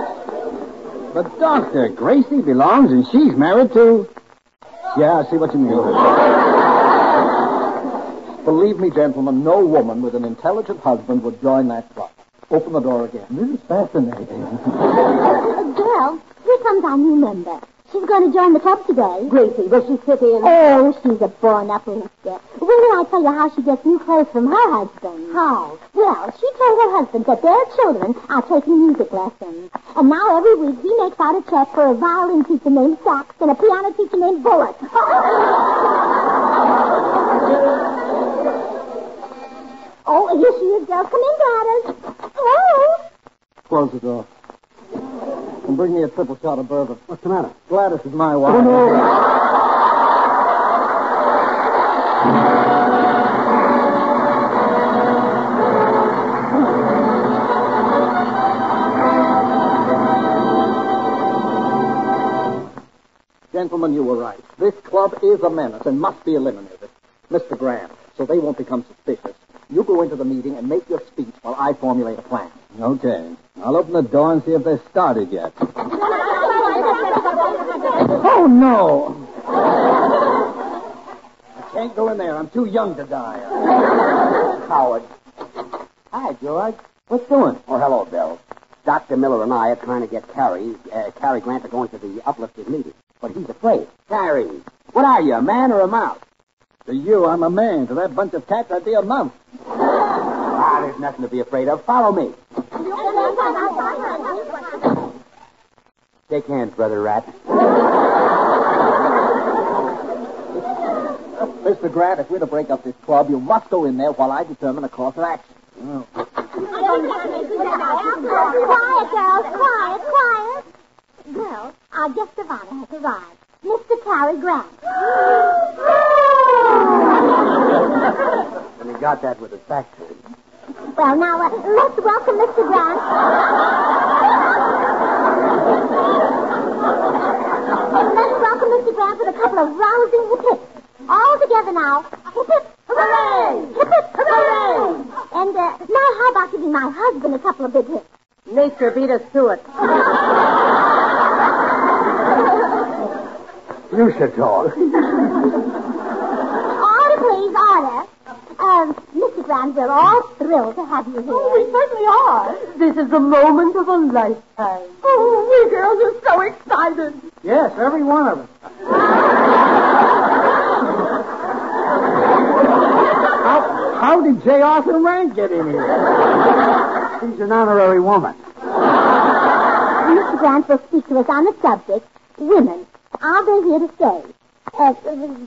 But, Doctor, Gracie belongs and she's married to... Yeah, I see what you mean. Believe me, gentlemen, no woman with an intelligent husband would join that club. Open the door again. This is fascinating. Girl, here comes our new member. She's going to join the club today. Gracie, will she sit in? Oh, she's a born-up lifter. Wait till I tell you how she gets new clothes from her husband. How? Well, she told her husband that their children are taking music lessons. And now every week he makes out a check for a violin teacher named Sax and a piano teacher named Bullock. Oh, here she is, girl. Come in, Gladys. Hello? Close the door. And bring me a triple shot of bourbon. What's the matter? Gladys is my wife. Oh, no. Gentlemen, you were right. This club is a menace and must be eliminated. Mr. Grant, so they won't become suspicious. You go into the meeting and make your speech while I formulate a plan. Okay. I'll open the door and see if they've started yet. Oh, no. I can't go in there. I'm too young to die. Howard. Hi, George. What's doing? Oh, hello, Bill. Dr. Miller and I are trying to get Cary Grant to go into the Uplifters meeting. But he's afraid. Cary, what are you, a man or a mouse? To you, I'm a man. To that bunch of cats, I'd be a mouse. There's nothing to be afraid of. Follow me. Shake hands, Brother Rat. Mr. Grant, if we're to break up this club, you must go in there while I determine a course of action. Quiet, girls. Quiet. Girls, our guest of honor has arrived. Mr. Cary Grant. And he got that with his back to him. Well, now, let's welcome Mr. Grant. Let's welcome Mr. Grant with a couple of rousing hip-hips. All together now. Hip-hip, hooray! Hip-hip, hooray! And now how about giving my husband a couple of big hips? Nature beat us to it. You should talk. Order, please, order. Mr. Grant, we're all thrilled to have you here. Oh, we certainly are. This is the moment of a lifetime. Oh, we girls are so excited. Yes, every one of us. How did J. Arthur Rank get in here? She's an honorary woman. Mr. Grant will speak to us on the subject, women. Are they here to stay?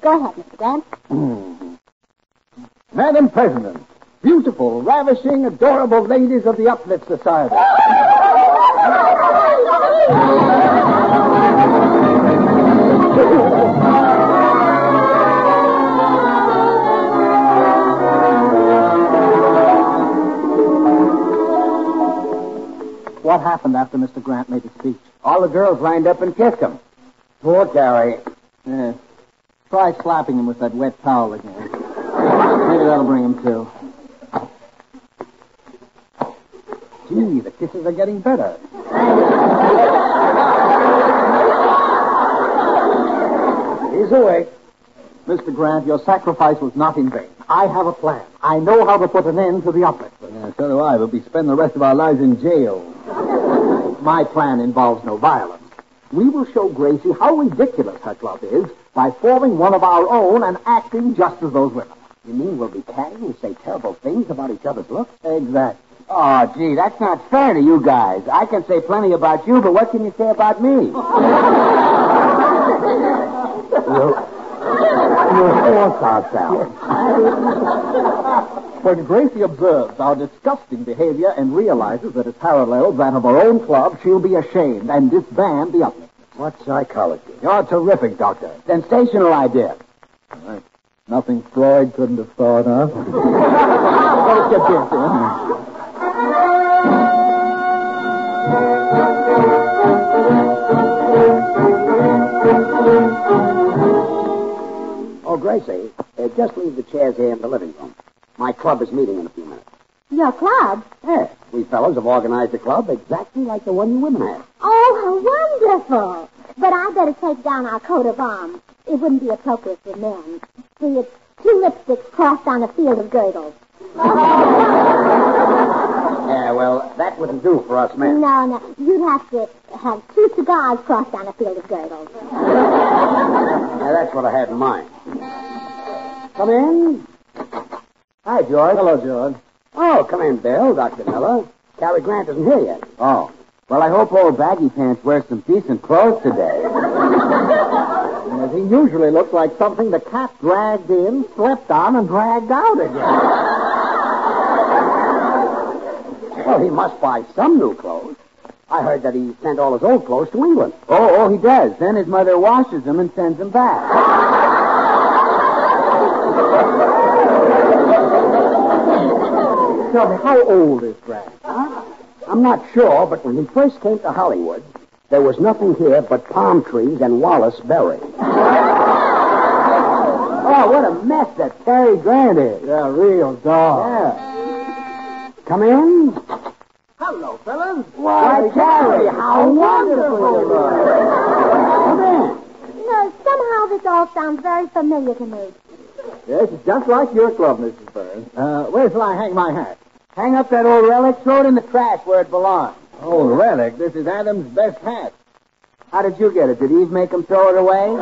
Go ahead, Mr. Grant. Madam President, beautiful, ravishing, adorable ladies of the Uplift Society. What happened after Mr. Grant made his speech? All the girls lined up and kissed him. Poor Cary. Yeah. Try slapping him with that wet towel again. Maybe that'll bring him to. Gee, the kisses are getting better. He's awake. Mr. Grant, your sacrifice was not in vain. I have a plan. I know how to put an end to the uplift. Yeah, so do I. We'll be spending the rest of our lives in jail. My plan involves no violence. We will show Gracie how ridiculous her club is by forming one of our own and acting just as those women. You mean we'll be catty and say terrible things about each other's looks? Exactly. Oh, gee, that's not fair to you guys. I can say plenty about you, but what can you say about me? You're forced ourselves. When Gracie observes our disgusting behavior and realizes that it parallels that of our own club, she'll be ashamed and disband the uplift. What psychology? You're terrific, Doctor. Sensational idea. All right. Nothing Freud couldn't have thought of. Let's get this in. Oh, Gracie, just leave the chairs here in the living room. My club is meeting in a few minutes. Your club? Yeah, we fellows have organized a club exactly like the one you women have. Oh, how wonderful. But I better take down our coat of arms. It wouldn't be appropriate for men. See, it's 2 lipsticks crossed on a field of girdles. Yeah, well, that wouldn't do for us men. No. You'd have to have 2 cigars crossed on a field of girdles. Yeah, that's what I had in mind. Come in. Hi, George. Hello, George. Oh, come in, Bill, Dr. Miller. Cary Grant isn't here yet. Oh. Well, I hope old Baggy Pants wears some decent clothes today. Yes, he usually looks like something the cat dragged in, slept on, and dragged out again. Well, he must buy some new clothes. I heard that he sent all his old clothes to England. Oh, he does. Then his mother washes them and sends them back. Tell me, how old is Grant? I'm not sure, but when he first came to Hollywood, there was nothing here but palm trees and Wallace Berry. Oh, what a mess that Cary Grant is. Yeah, real dog. Yeah. Come in. Hello, fellas. Why, Cary, how wonderful you are. Come in. No, somehow this all sounds very familiar to me. Yes, it's just like your club, Mrs. Burns. Where shall I hang my hat? Hang up that old relic, throw it in the trash where it belongs. Old relic? This is Adam's best hat. How did you get it? Did Eve make him throw it away?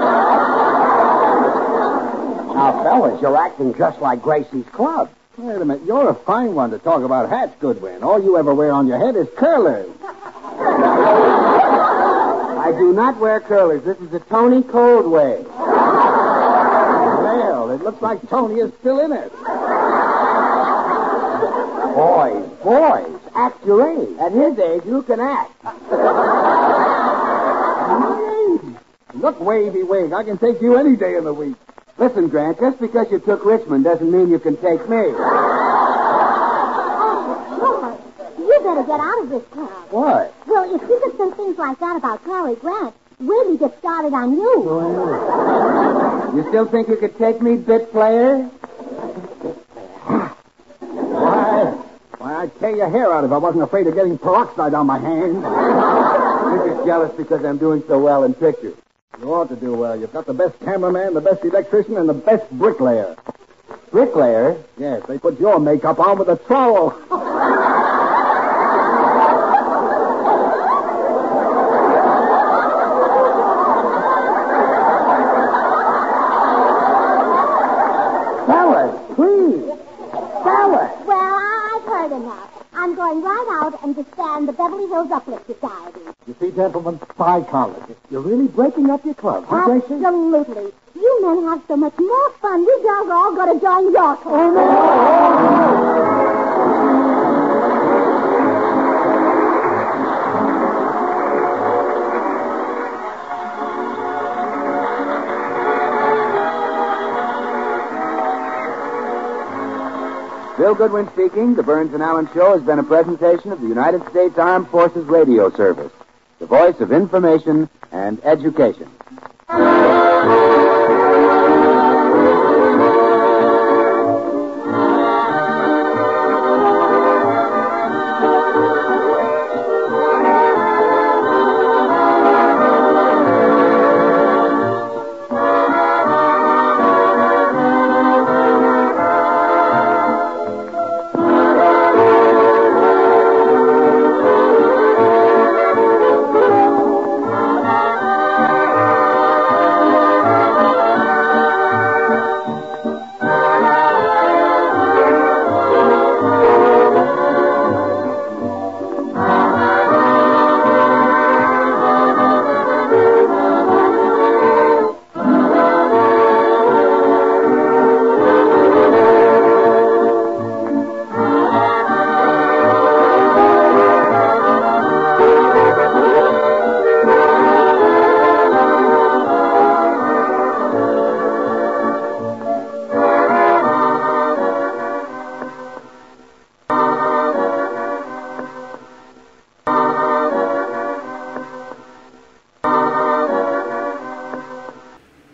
Now, fellas, you're acting just like Gracie's club. Wait a minute. You're a fine one to talk about hats, Goodwin. All you ever wear on your head is curlers. I do not wear curlers. This is a Tony Coldway. Well, it looks like Tony is still in it. Boys, act your age. At his age, who can act? Look, Wavy Wig, I can take you any day of the week. Listen, Grant, just because you took Richmond doesn't mean you can take me. Oh, you better get out of this crowd. What? Well, if you could say things like that about Cary Grant, where do you get started on you? You still think you could take me, bit player? Why, I'd tear your hair out if I wasn't afraid of getting peroxide on my hands. You're just jealous because I'm doing so well in pictures. You ought to do well. You've got the best cameraman, the best electrician, and the best bricklayer. Bricklayer? Yes, they put your makeup on with a trowel. Fellas, please. Fellas. Well, I've heard enough. I'm going right out and disband the Beverly Hills Uplift Society. You see, gentlemen, psychologists, you're really breaking up your club, huh, Gracie? Absolutely. You men have so much more fun. We girls are all going to join your club. Bill Goodwin speaking. The Burns and Allen Show has been a presentation of the United States Armed Forces Radio Service, the voice of information and education.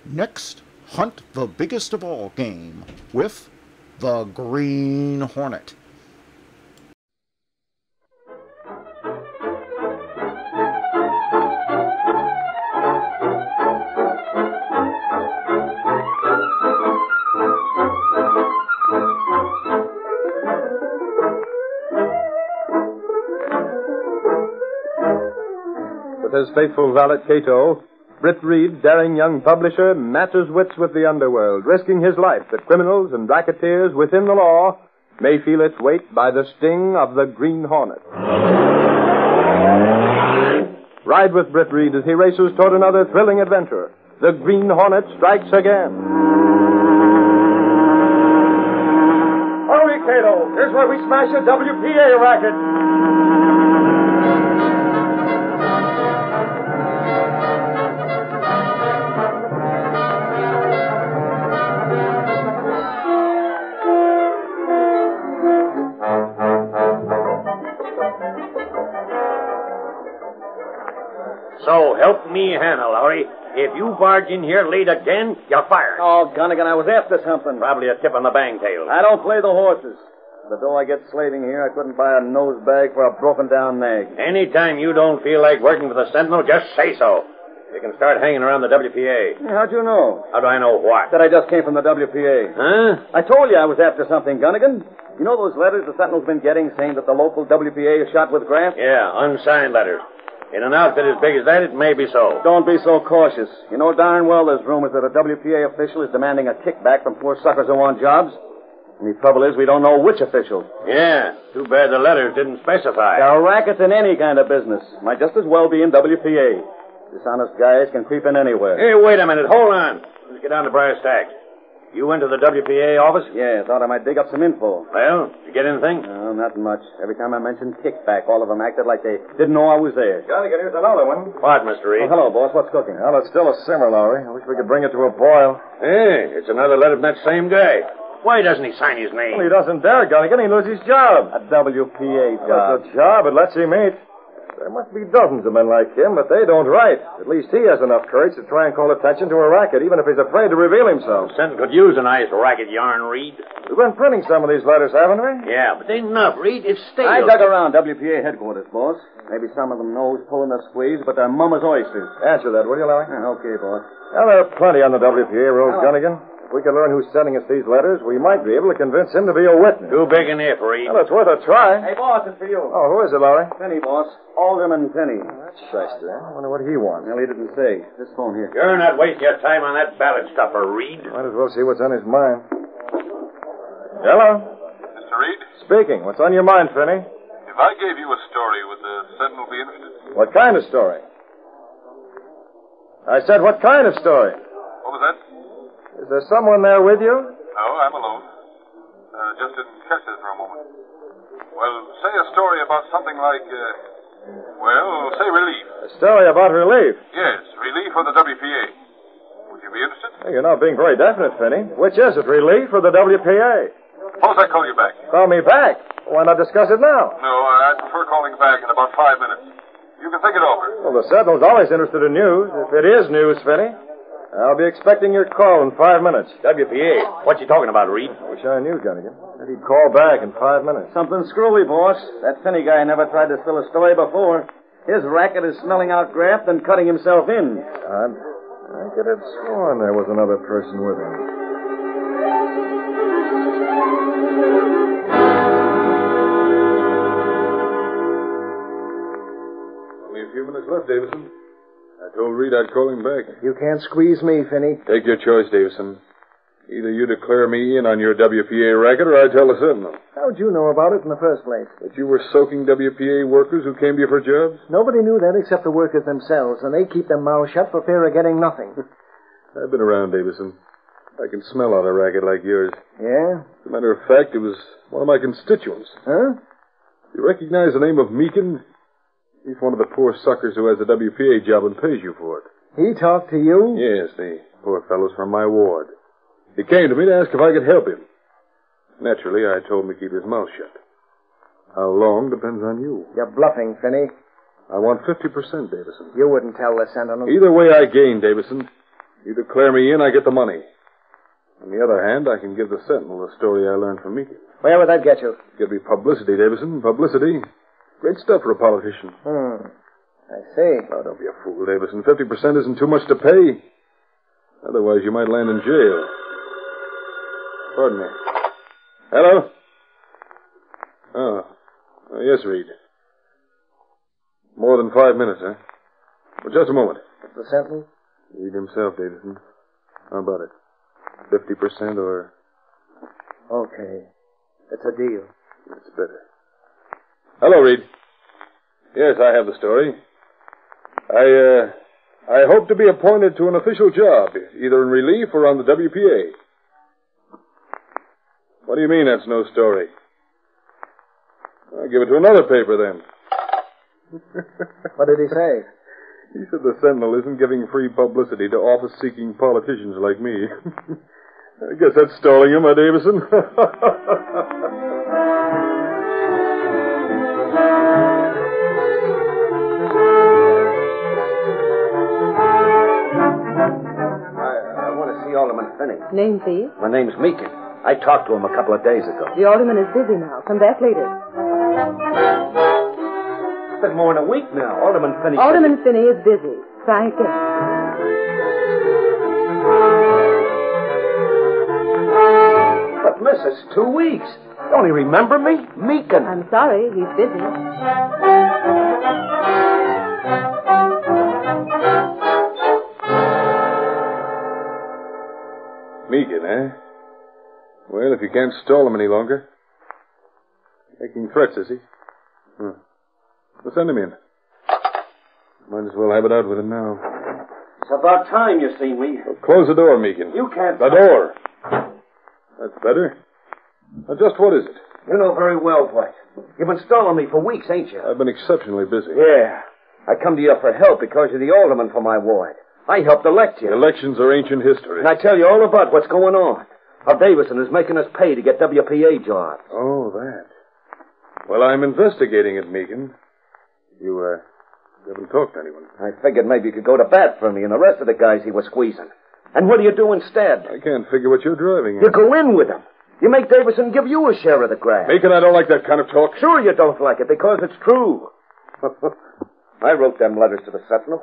Next, hunt the biggest of all game with the Green Hornet. With his faithful valet Cato, Britt Reed, daring young publisher, matches wits with the underworld, risking his life that criminals and racketeers within the law may feel its weight by the sting of the Green Hornet. Ride with Britt Reed as he races toward another thrilling adventure. The Green Hornet strikes again. Hurry, Cato. Here's where we smash a WPA racket. So help me, Hannah, Lowry. If you barge in here late again, you're fired. Oh, Gunnigan, I was after something. Probably a tip on the bangtail. I don't play the horses. The dough I get slaving here, I couldn't buy a nose bag for a broken-down nag. Anytime you don't feel like working for the Sentinel, just say so. You can start hanging around the WPA. How'd you know? How do I know what? That I just came from the WPA. Huh? I told you I was after something, Gunnigan. You know those letters the Sentinel's been getting saying that the local WPA is shot with Grant? Yeah, unsigned letters. In an outfit as big as that, it may be so. Don't be so cautious. You know darn well there's rumors that a WPA official is demanding a kickback from poor suckers who want jobs. The trouble is we don't know which officials. Yeah, too bad the letters didn't specify. There are rackets in any kind of business. Might just as well be in WPA. Dishonest guys can creep in anywhere. Hey, wait a minute. Hold on. Let's get down to brass tacks. You went to the WPA office? Yeah, thought I might dig up some info. Well, did you get anything? No, not much. Every time I mentioned kickback, all of them acted like they didn't know I was there. Johnny, here's another one. What, Mr. Reed? Oh, hello, boss. What's cooking? Well, it's still a simmer, Lowry. I wish we could bring it to a boil. Hey, it's another letter from that same guy. Why doesn't he sign his name? Well, he doesn't dare, Gunnigan. He loses his job. A WPA job. It's a job. It lets him eat. There must be dozens of men like him, but they don't write. At least he has enough courage to try and call attention to a racket, even if he's afraid to reveal himself. Sentinel could use a nice racket yarn, Reed. We've been printing some of these letters, haven't we? Yeah, but they ain't enough, Reed. It's stale. I dug around WPA headquarters, boss. Maybe some of them knows pulling the squeeze, but they're mama's oysters. Answer that, will you, Larry? Okay, boss. Well, there are plenty on the WPA rules, Gunnigan. If we can learn who's sending us these letters, we might be able to convince him to be a witness. Too big an if, Reed. Well, it's worth a try. Hey, boss, it's for you. Oh, who is it, Larry? Penny, boss. Alderman Penny. That's shyster. I wonder what he wants. Well, he didn't say. This phone here. You're not wasting your time on that ballot stuffer, Reed. Might as well see what's on his mind. Hello? Mr. Reed? Speaking. What's on your mind, Finney? If I gave you a story, would the Sentinel be interested? What kind of story? I said, what kind of story? What was that? Is there someone there with you? No, I'm alone. Just didn't catch that for a moment. Well, say a story about something like, say relief. A story about relief? Yes, relief for the WPA. Would you be interested? Hey, you're not being very definite, Finney. Which is it, relief or the WPA? Suppose I call you back. Call me back? Why not discuss it now? No, I'd prefer calling back in about 5 minutes. You can think it over. Well, the Sentinel's always interested in news. If it is news, Finney, I'll be expecting your call in 5 minutes. WPA. What you talking about, Reed? Wish I knew, Gunnigan. Said he'd call back in 5 minutes. Something screwy, boss. That Penny guy never tried to spill a story before. His racket is smelling out graft and cutting himself in. I could have sworn there was another person with him. Only a few minutes left, Davison. I told Reed I'd call him back. You can't squeeze me, Finney. Take your choice, Davison. Either you declare me in on your WPA racket or I tell the Sentinel. How'd you know about it in the first place? That you were soaking WPA workers who came to you for jobs? Nobody knew that except the workers themselves, and they keep their mouths shut for fear of getting nothing. I've been around, Davison. I can smell out a racket like yours. Yeah? As a matter of fact, it was one of my constituents. Huh? You recognize the name of Meekin? He's one of the poor suckers who has a WPA job and pays you for it. He talked to you? Yes, the poor fellow's from my ward. He came to me to ask if I could help him. Naturally, I told him to keep his mouth shut. How long depends on you. You're bluffing, Finney. I want 50%, Davison. You wouldn't tell the Sentinel. Either way I gain, Davison. You declare me in, I get the money. On the other hand, I can give the Sentinel the story I learned from Meekin. Where would that get you? Give me publicity, Davison. Publicity. Great stuff for a politician. I see. Oh, don't be a fool, Davison. 50% isn't too much to pay. Otherwise, you might land in jail. Pardon me. Hello? Oh. Yes, Reed. More than 5 minutes, huh? Well, just a moment. The Sentinel? Reed himself, Davison. How about it? 50% or... Okay. It's a deal. That's better. Hello, Reed. Yes, I have the story. I hope to be appointed to an official job, either in relief or on the WPA. What do you mean that's no story? I'll give it to another paper, then. What did he say? He said the Sentinel isn't giving free publicity to office-seeking politicians like me. I guess that's stalling him, huh, Davison? I want to see Alderman Finney. Name, please? My name's Meekin. I talked to him a couple of days ago. The alderman is busy now. Come back later. It's been more than a week now. Alderman Finney. Alderman Finney is busy. Try again. But, miss, it's 2 weeks. Don't you remember me? Meekin. I'm sorry. He's busy. Meekin, eh? Well, if you can't stall him any longer. Making threats, is he? Well, send him in. Might as well have it out with him now. It's about time you seen me. Well, close the door, Meekin. You can't... The door. That's better. Now, just what is it? You know very well what. You've been stalling me for weeks, ain't you? I've been exceptionally busy. Yeah. I come to you for help because you're the alderman for my ward. I helped elect you. Elections are ancient history. And I tell you all about what's going on. How Davison is making us pay to get WPA jobs. Oh, that. Well, I'm investigating it, Meekin. You haven't talked to anyone. I figured maybe you could go to bat for me and the rest of the guys he was squeezing. And what do you do instead? I can't figure what you're driving at. You go in with him. You make Davison give you a share of the graft. Meekin, I don't like that kind of talk. Sure you don't like it, because it's true. I wrote them letters to the Sentinel.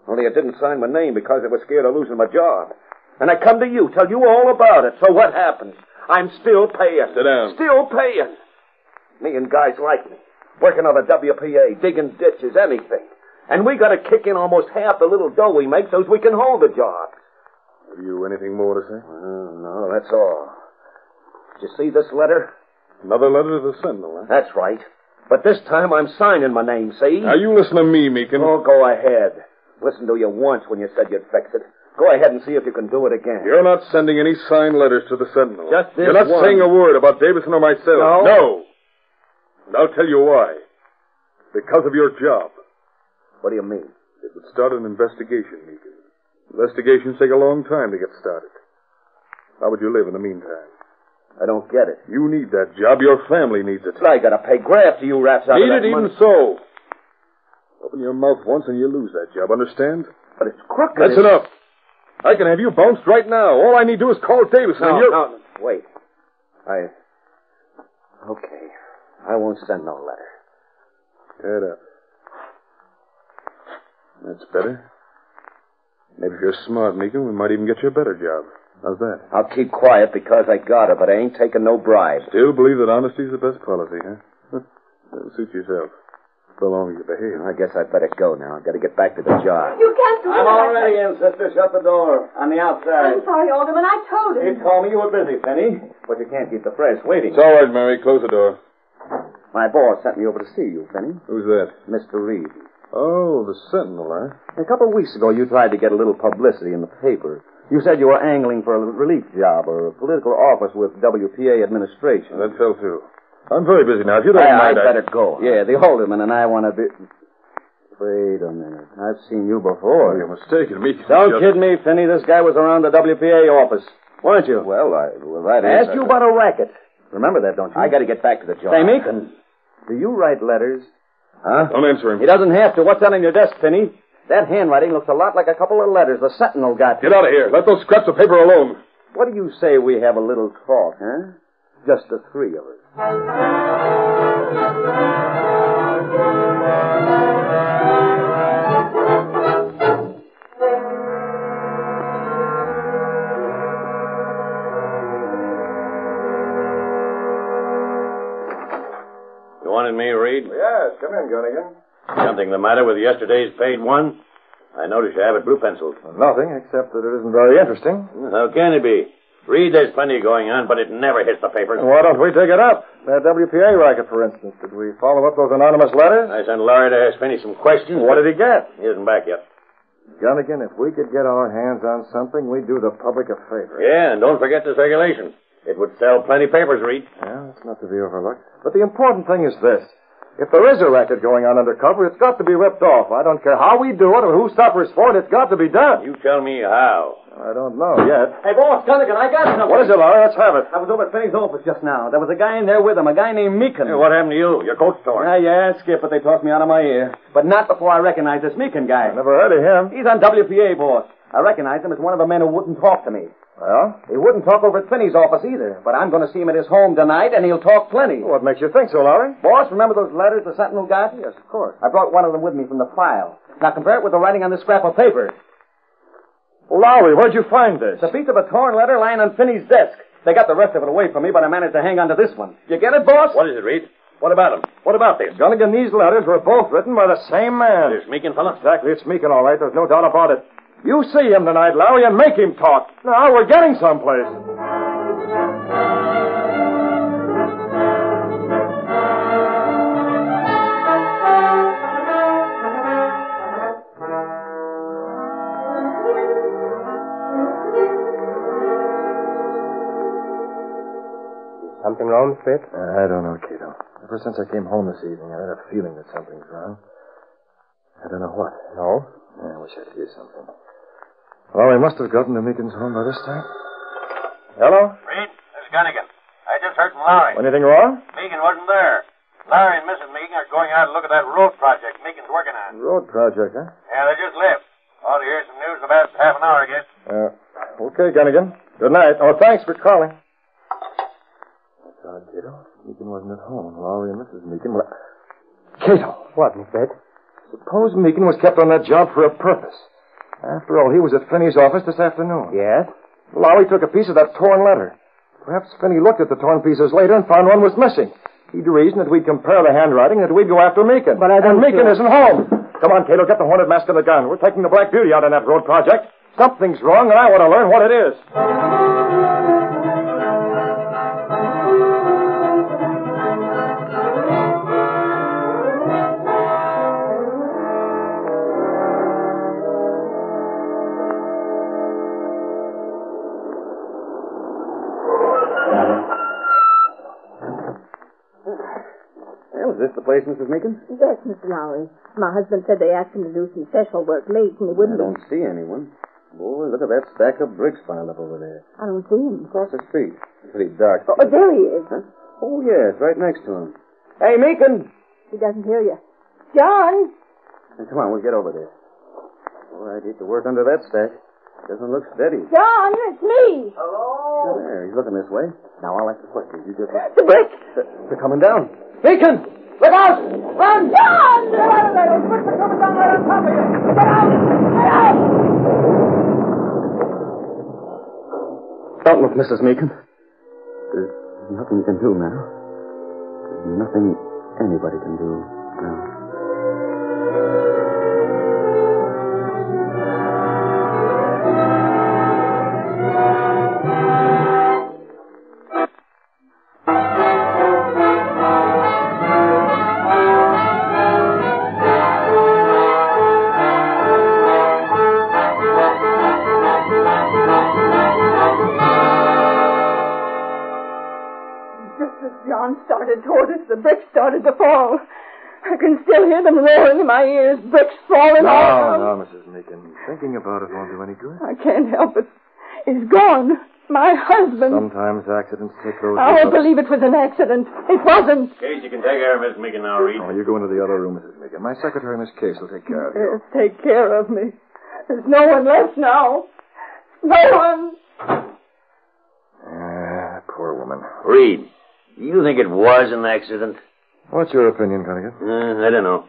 Only I didn't sign my name because I was scared of losing my job. And I come to you, tell you all about it. So what happens? I'm still paying. Sit down. Still paying. Me and guys like me. Working on the WPA, digging ditches, anything. And we got to kick in almost half the little dough we make so we can hold the job. Have you anything more to say? No, that's all. Did you see this letter? Another letter to the Sentinel, huh? That's right. But this time I'm signing my name, see? Now, you listen to me, Meekin. Oh, go ahead. Listened to you once when you said you'd fix it. Go ahead and see if you can do it again. You're not sending any signed letters to the Sentinel. Just this You're not one. saying a word about Davison or myself. No? And I'll tell you why. Because of your job. What do you mean? It would start an investigation, Meekin. Investigations take a long time to get started. How would you live in the meantime? I don't get it. You need that job. Your family needs it. I gotta pay graft to you rats out Need of that it money. even so. Open your mouth once and you lose that job, understand? But it's crooked. That's enough. I can have you bounced right now. All I need to do is call Davison and you're... No, wait. Okay. I won't send no letter. Tear it up. That's better. Maybe if you're smart, Meekin, we might even get you a better job. How's that? I'll keep quiet because I got it, but I ain't taking no bribe. Still believe that honesty's the best policy, huh? Suit yourself. So long as you behave. I guess I'd better go now. I've got to get back to the job. You can't do it. I'm already in, sister. Shut the door. On the outside. I'm sorry, Alderman. I told He him. told me you were busy, Penny. But you can't keep the press waiting. It's all right, Mary. Close the door. My boss sent me over to see you, Penny. Who's that? Mr. Reed. Oh, the Sentinel, huh? A couple of weeks ago, you tried to get a little publicity in the paper. You said you were angling for a relief job or a political office with WPA administration. That fell through. I'm very busy now. If you don't mind, I'd better go. Yeah, the alderman and I want to be... Wait a minute. I've seen you before. Oh, you're mistaken. Don't kid me, Finney. This guy was around the WPA office. Weren't you? Well, that I asked you about a racket. Remember that, don't you? I got to get back to the job. Say, Meekin, do you write letters? Huh? Don't answer him. He doesn't have to. What's on your desk, Finney? That handwriting looks a lot like a couple of letters the Sentinel got. Get out of here. Let those scraps of paper alone. What do you say we have a little talk, huh? Just the three of us. You wanted me, Reed? Yes, come in, Gunnigan. Something the matter with yesterday's paid one? I notice you have it blue penciled. Nothing, except that it isn't very interesting. How can it be? Reed, there's plenty going on, but it never hits the papers. Why don't we take it up? That WPA racket, for instance. Did we follow up those anonymous letters? I sent Laurie to ask Finney some questions. What did he get? He isn't back yet. Gunnigan, if we could get our hands on something, we'd do the public a favor. Yeah, and don't forget the circulation. It would sell plenty papers, Reed. Yeah, that's not to be overlooked. But the important thing is this. If there is a racket going on undercover, it's got to be ripped off. I don't care how we do it or who suffers for it. It's got to be done. You tell me how. I don't know yet. Hey, boss, Gunnigan, I got something. What is it, Larry? Let's have it. I was over at Finney's office just now. There was a guy in there with him, a guy named Meekin. Hey, what happened to you? Your coat's torn. Yeah, Skip, but they tossed me out of my ear. But not before I recognized this Meekin guy. Never heard of him. He's on WPA, boss. I recognized him as one of the men who wouldn't talk to me. Well? He wouldn't talk over at Finney's office either, but I'm going to see him at his home tonight, and he'll talk plenty. What makes you think so, Larry? Boss, remember those letters the Sentinel got? Yes, of course. I brought one of them with me from the file. Now compare it with the writing on this scrap of paper. Larry, where'd you find this? It's a piece of a torn letter lying on Finney's desk. They got the rest of it away from me, but I managed to hang on to this one. You get it, boss? What is it, Reed? What about him? What about this? Gunnigan, these letters were both written by the same man. This Meekin fella? Exactly, it's Meekin, all right. There's no doubt about it. You see him tonight, Larry, and make him talk. Now we're getting someplace. Something wrong, Fitz? I don't know, Cato. Ever since I came home this evening, I had a feeling that something's wrong. I don't know what. No? I wish I could hear something. Well, we must have gotten to Meekin's home by this time. Hello? Reed, this is Gunnigan. I just heard from Lowry. Anything wrong? Meekin wasn't there. Larry and Mrs. Meekin are going out to look at that road project Meekin's working on. Road project, huh? Yeah, they just left. Ought to hear some news in about half an hour, I guess. Okay, Gunnigan. Good night. Oh, thanks for calling. That's odd, Cato. Meekin wasn't at home. Lowry and Mrs. Meekin were... Cato! What, Fitz? Suppose Meekin was kept on that job for a purpose. After all, he was at Finney's office this afternoon. Yes? Lowry took a piece of that torn letter. Perhaps Finney looked at the torn pieces later and found one was missing. He'd reasoned that we'd compare the handwriting, that we'd go after Meekin. But I don't... And Meekin isn't home. Come on, Cato, get the Hornet mask and the gun. We're taking the Black Beauty out on that road project. Something's wrong, and I want to learn what it is. Is this the place, Mrs. Meekin? Yes, Mr. Lowry. My husband said they asked him to do some special work late, and he wouldn't... I don't see anyone. Boy, look at that stack of bricks piled up over there. I don't see him. Across the street. Pretty dark. Oh, there he is. Huh? Oh, yes, right next to him. Hey, Meekin! He doesn't hear you. John! Hey, come on, we'll get over there. Boy, I'd hate to work under that stack. Doesn't look steady. John, it's me. Oh, there, he's looking this way. Now, I'll ask the questions. You just... The bricks! They're coming down. Meekin! Look out! Run! John! Get out of there! Those bricks are coming down right on top of you! Get out! Get out! Don't look, Mrs. Meekin. There's nothing you can do now. There's nothing anybody can do now. Toward us, the bricks started to fall. I can still hear them roaring in my ears, bricks falling all No, Mrs. Meekin. Thinking about it won't do any good. I can't help it. He's gone. My husband. Sometimes accidents take those... I won't believe it was an accident. It wasn't. Case, you can take care of Miss Meekin now, Reed. Oh, you go into the other room, Mrs. Meekin. My secretary, Miss Case, will take care of you. Yes, take care of me. There's no one left now. No one. Poor woman. Reed, you think it was an accident? What's your opinion, Gunnigan? I don't know.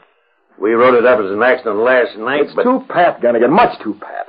We wrote it up as an accident last night, It's too pat, Gunnigan. Much too pat.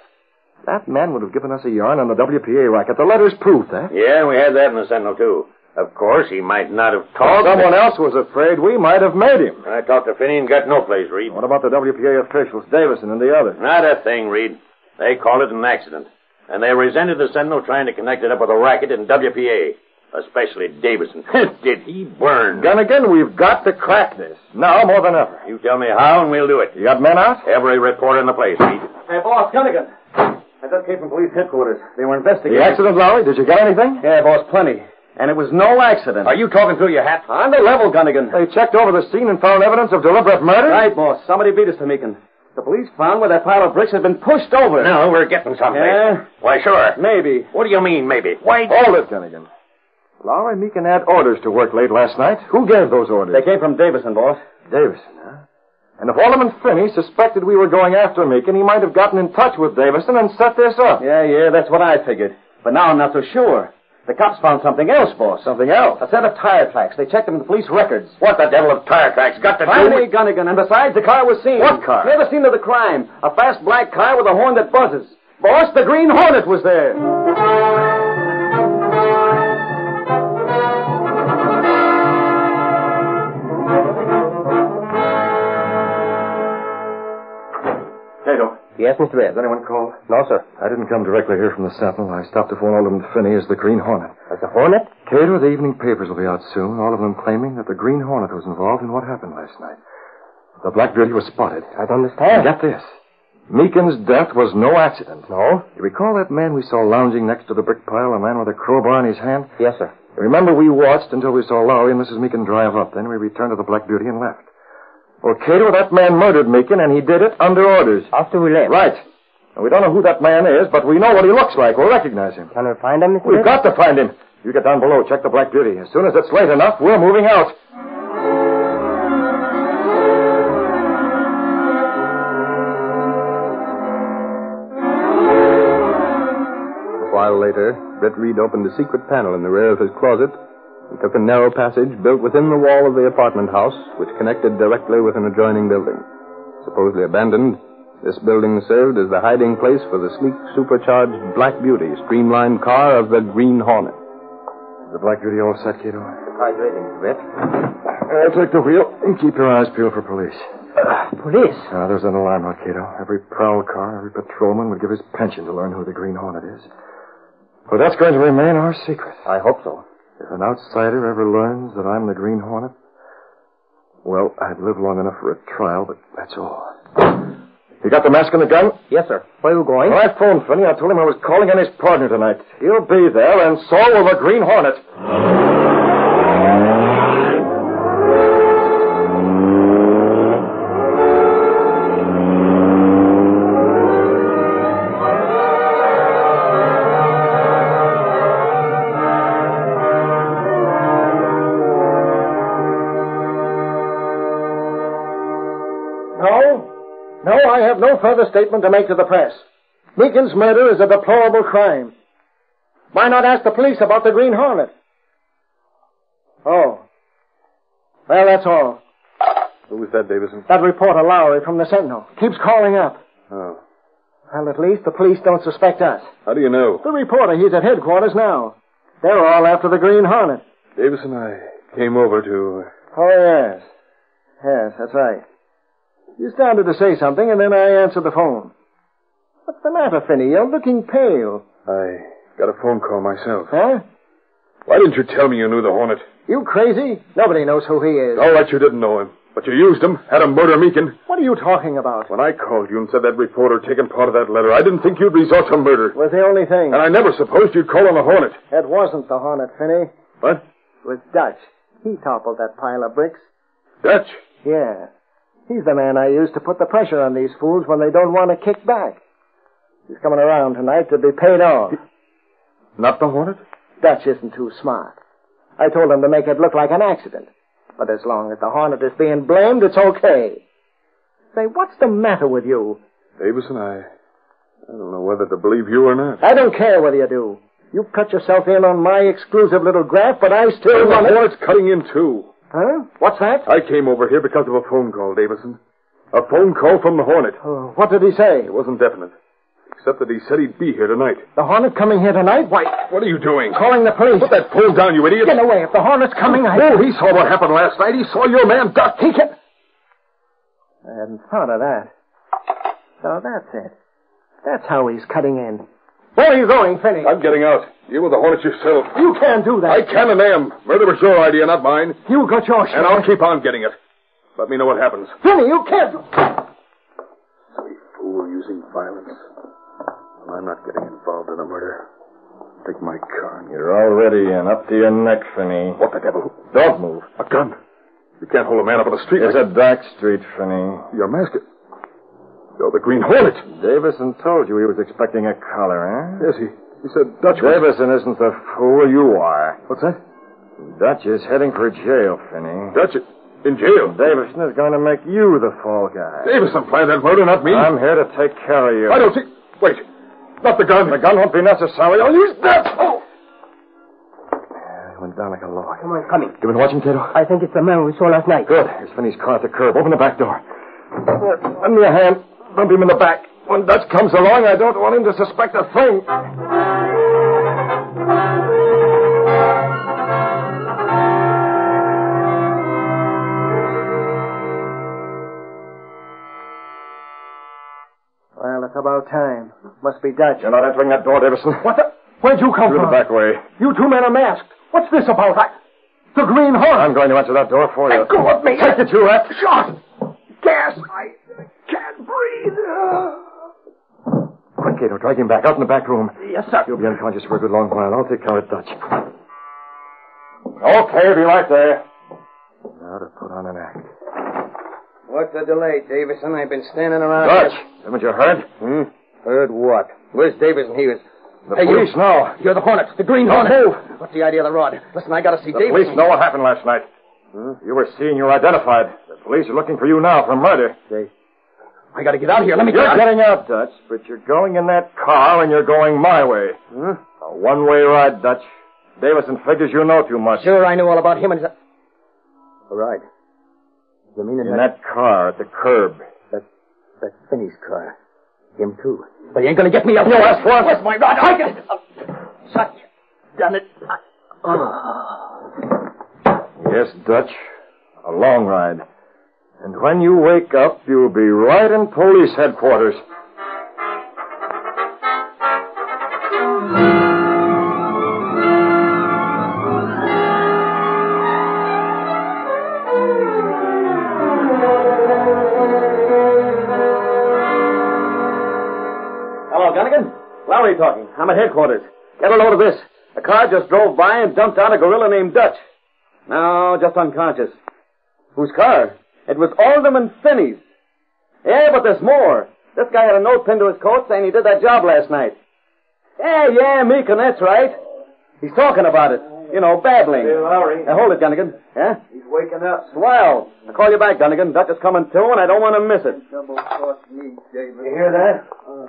That man would have given us a yarn on the WPA racket. The letter's proof, eh? Yeah, we had that in the Sentinel, too. Of course, he might not have If talked. someone else was afraid, we might have made him. I talked to Finney and got no place, Reed. What about the WPA officials, Davison and the others? Not a thing, Reed. They called it an accident. And they resented the Sentinel trying to connect it up with a racket in WPA. Especially Davison. Did he burn? Gunnigan, we've got to crack this. Now more than ever. You tell me how and we'll do it. You got men out? Every reporter in the place, Reed. Hey, boss, Gunnigan. I just came from police headquarters. They were investigating. The accident, Lowry? Did you get anything? Yeah, boss, plenty. And it was no accident. Are you talking through your hat? On the level, Gunnigan. They checked over the scene and found evidence of deliberate murder? Right, boss. Somebody beat us to Meekin. The police found where that pile of bricks had been pushed over. No, we're getting something. Yeah? Why, sure. Maybe. What do you mean, maybe? Why... Hold it, Gunnigan. Lowry Meekin had orders to work late last night. Who gave those orders? They came from Davison, boss. Davison, huh? And if Alderman Finney suspected we were going after Meekin, he might have gotten in touch with Davison and set this up. Yeah, that's what I figured. But now I'm not so sure. The cops found something else, boss. Something else? A set of tire tracks. They checked them in the police records. What the devil of tire tracks got to do Finally, with... Gunnigan, and besides, the car was seen. What car? Near the scene of the crime. A fast black car with a horn that buzzes. Boss, the Green Hornet was there. Yes, Mr. Ed. Has anyone called? No, sir. I didn't come directly here from the Sentinel. I stopped to phone Alderman Finney as the Green Hornet. As the Hornet? Cato, the evening papers will be out soon, all of them claiming that the Green Hornet was involved in what happened last night. The Black Beauty was spotted. I don't understand. Get this. Meekin's death was no accident. No? You recall that man we saw lounging next to the brick pile, a man with a crowbar in his hand? Yes, sir. Remember, we watched until we saw Lowry and Mrs. Meekin drive up. Then we returned to the Black Beauty and left. Well, Cato, that man murdered Meekin, and he did it under orders. After we left? Right. And we don't know who that man is, but we know what he looks like. We'll recognize him. Can we find him, Mr. We've got to find him. You get down below, check the Black Beauty. As soon as it's late enough, we're moving out. A while later, Britt Reed opened a secret panel in the rear of his closet and took a narrow passage built within the wall of the apartment house, which connected directly with an adjoining building. Supposedly abandoned, this building served as the hiding place for the sleek, supercharged Black Beauty streamlined car of the Green Hornet. The Black Beauty all set, Cato? High rating, Britt. I'll take the wheel and keep your eyes peeled for police. Police? There's an alarm out, Cato. Every prowl car, every patrolman would give his pension to learn who the Green Hornet is. But that's going to remain our secret. I hope so. If an outsider ever learns that I'm the Green Hornet, well, I'd live long enough for a trial, but that's all. You got the mask and the gun? Yes, sir. Where are you going? Well, I phoned Finney. I told him I was calling on his partner tonight. He'll be there, and so will the Green Hornet. No, I have no further statement to make to the press. Meekin's murder is a deplorable crime. Why not ask the police about the Green Hornet? Oh. Well, that's all. Who was that, Davison? That reporter, Lowry, from the Sentinel. Keeps calling up. Oh. Well, at least the police don't suspect us. How do you know? The reporter, he's at headquarters now. They're all after the Green Hornet. Davison, I came over to... Oh, yes. Yes, that's right. You started to say something, and then I answered the phone. What's the matter, Finney? You're looking pale. I got a phone call myself. Huh? Why didn't you tell me you knew the Hornet? You crazy? Nobody knows who he is. All right, you didn't know him. But you used him, had him murder Meekin. What are you talking about? When I called you and said that reporter taken part of that letter, I didn't think you'd resort to murder. It was the only thing. And I never supposed you'd call on the Hornet. It wasn't the Hornet, Finney. What? It was Dutch. He toppled that pile of bricks. Dutch? Yeah. He's the man I use to put the pressure on these fools when they don't want to kick back. He's coming around tonight to be paid off. Not the Hornet? Dutch isn't too smart. I told him to make it look like an accident. But as long as the Hornet is being blamed, it's okay. Say, what's the matter with you? Davison, I don't know whether to believe you or not. I don't care whether you do. You cut yourself in on my exclusive little graft, but I still want the Hornet's cutting in, too. Huh? What's that? I came over here because of a phone call, Davison. A phone call from the Hornet. Oh, what did he say? It wasn't definite. Except that he said he'd be here tonight. The Hornet coming here tonight? Why? What are you doing? Calling the police. Put that phone down, you idiot. Get away. If the Hornet's coming, Oh, he saw what happened last night. He saw your man duck. He can... I hadn't thought of that. So that's it. That's how he's cutting in. Where are you going, Finney? I'm getting out. You were the Hornet yourself. You can't do that. I can and am. Murder was your idea, not mine. You got your share. And I'll keep on getting it. Let me know what happens. Finney, you can't... Silly fool using violence. Well, I'm not getting involved in a murder. Take my car. You're already in. Up to your neck, Finney. What the devil? Don't move. A gun. You can't hold a man up on the street. It's a dark street, Finney. Your mask. You're the Green Hornet. Davison told you he was expecting a collar, huh? Yes, he said Dutch was... Davison isn't the fool you are. What's that? Dutch is heading for jail, Finney. Dutch in jail? Davison is going to make you the fall guy. Davison planned that murder, not me. I'm here to take care of you. I don't think... Wait. Not the gun. The gun won't be necessary. I'll use that. Oh! He went down like a log. Come on, coming. You been watching, Cato? I think it's the man we saw last night. Good. Here's Finney's car at the curb. Open the back door. Lend me a hand. Bump him in the back. When Dutch comes along, I don't want him to suspect a thing. Well, it's Must be Dutch. You're not entering that door, Davison. What the? Where'd you come Through from? the back way. You two men are masked. What's this about? The Green Hornet. I'm going to answer that door for you. Let go of me. Take it, you rat. Shot. Gas. I can't breathe. Quick, Cato. Drag him back. Out in the back room. Yes, sir. You'll be unconscious for a good long while. I'll take care of Dutch. Okay, be right there. Now to put on an act. What's the delay, Davison? I've been standing around... Dutch, haven't you heard? Heard what? Where's Davison? He was... The police know. You're the Hornet. The Green Hornet. Move. What's the idea of the rod? Listen, I gotta see The Davison. police know what happened last night. You were seen. You're identified. The police are looking for you now for murder. I gotta get out of here. Let me get You're out. getting out, Dutch, but you're going in that car and you're going my way. A one-way ride, Dutch. Davison figures you know too much. Sure, I knew all about him and... All right. You mean in that car at the curb. That's Finney's car. Him, too. But he ain't gonna get me up. No, that's what? Where's my rod? I got it. Shut you. Done it. Yes, Dutch. A long ride. And when you wake up, you'll be right in police headquarters. Hello, Gunnigan. Lowry talking. I'm at headquarters. Get a load of this. A car just drove by and dumped out a gorilla named Dutch. No, just unconscious. Whose car? It was Alderman Finney's. Yeah, but there's more. This guy had a note pinned to his coat saying he did that job last night. Yeah, Meekin, that's right. He's talking about it. You know, babbling. Hey, Lowry. Hold it, Gunnigan. Yeah? He's waking up. Swell. I'll call you back, Gunnigan. Dutch is coming too, and I don't want to miss it. You hear that?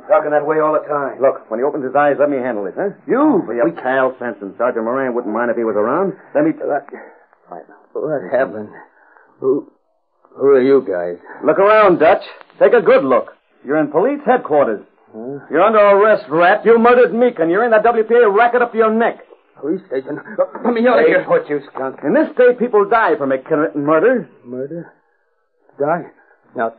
Talking that way all the time. Look, when he opens his eyes, let me handle it, huh? You? We Cal Sanson. Sergeant Moran wouldn't mind if he was around. Let me... What happened? Who are you guys? Look around, Dutch. Take a good look. You're in police headquarters. You're under arrest, rat. You murdered Meekin. You're in that WPA racket up to your neck. Police station? Let me out of here. Put you, skunk. In this state, people die for committing murder. Murder? Die? Now,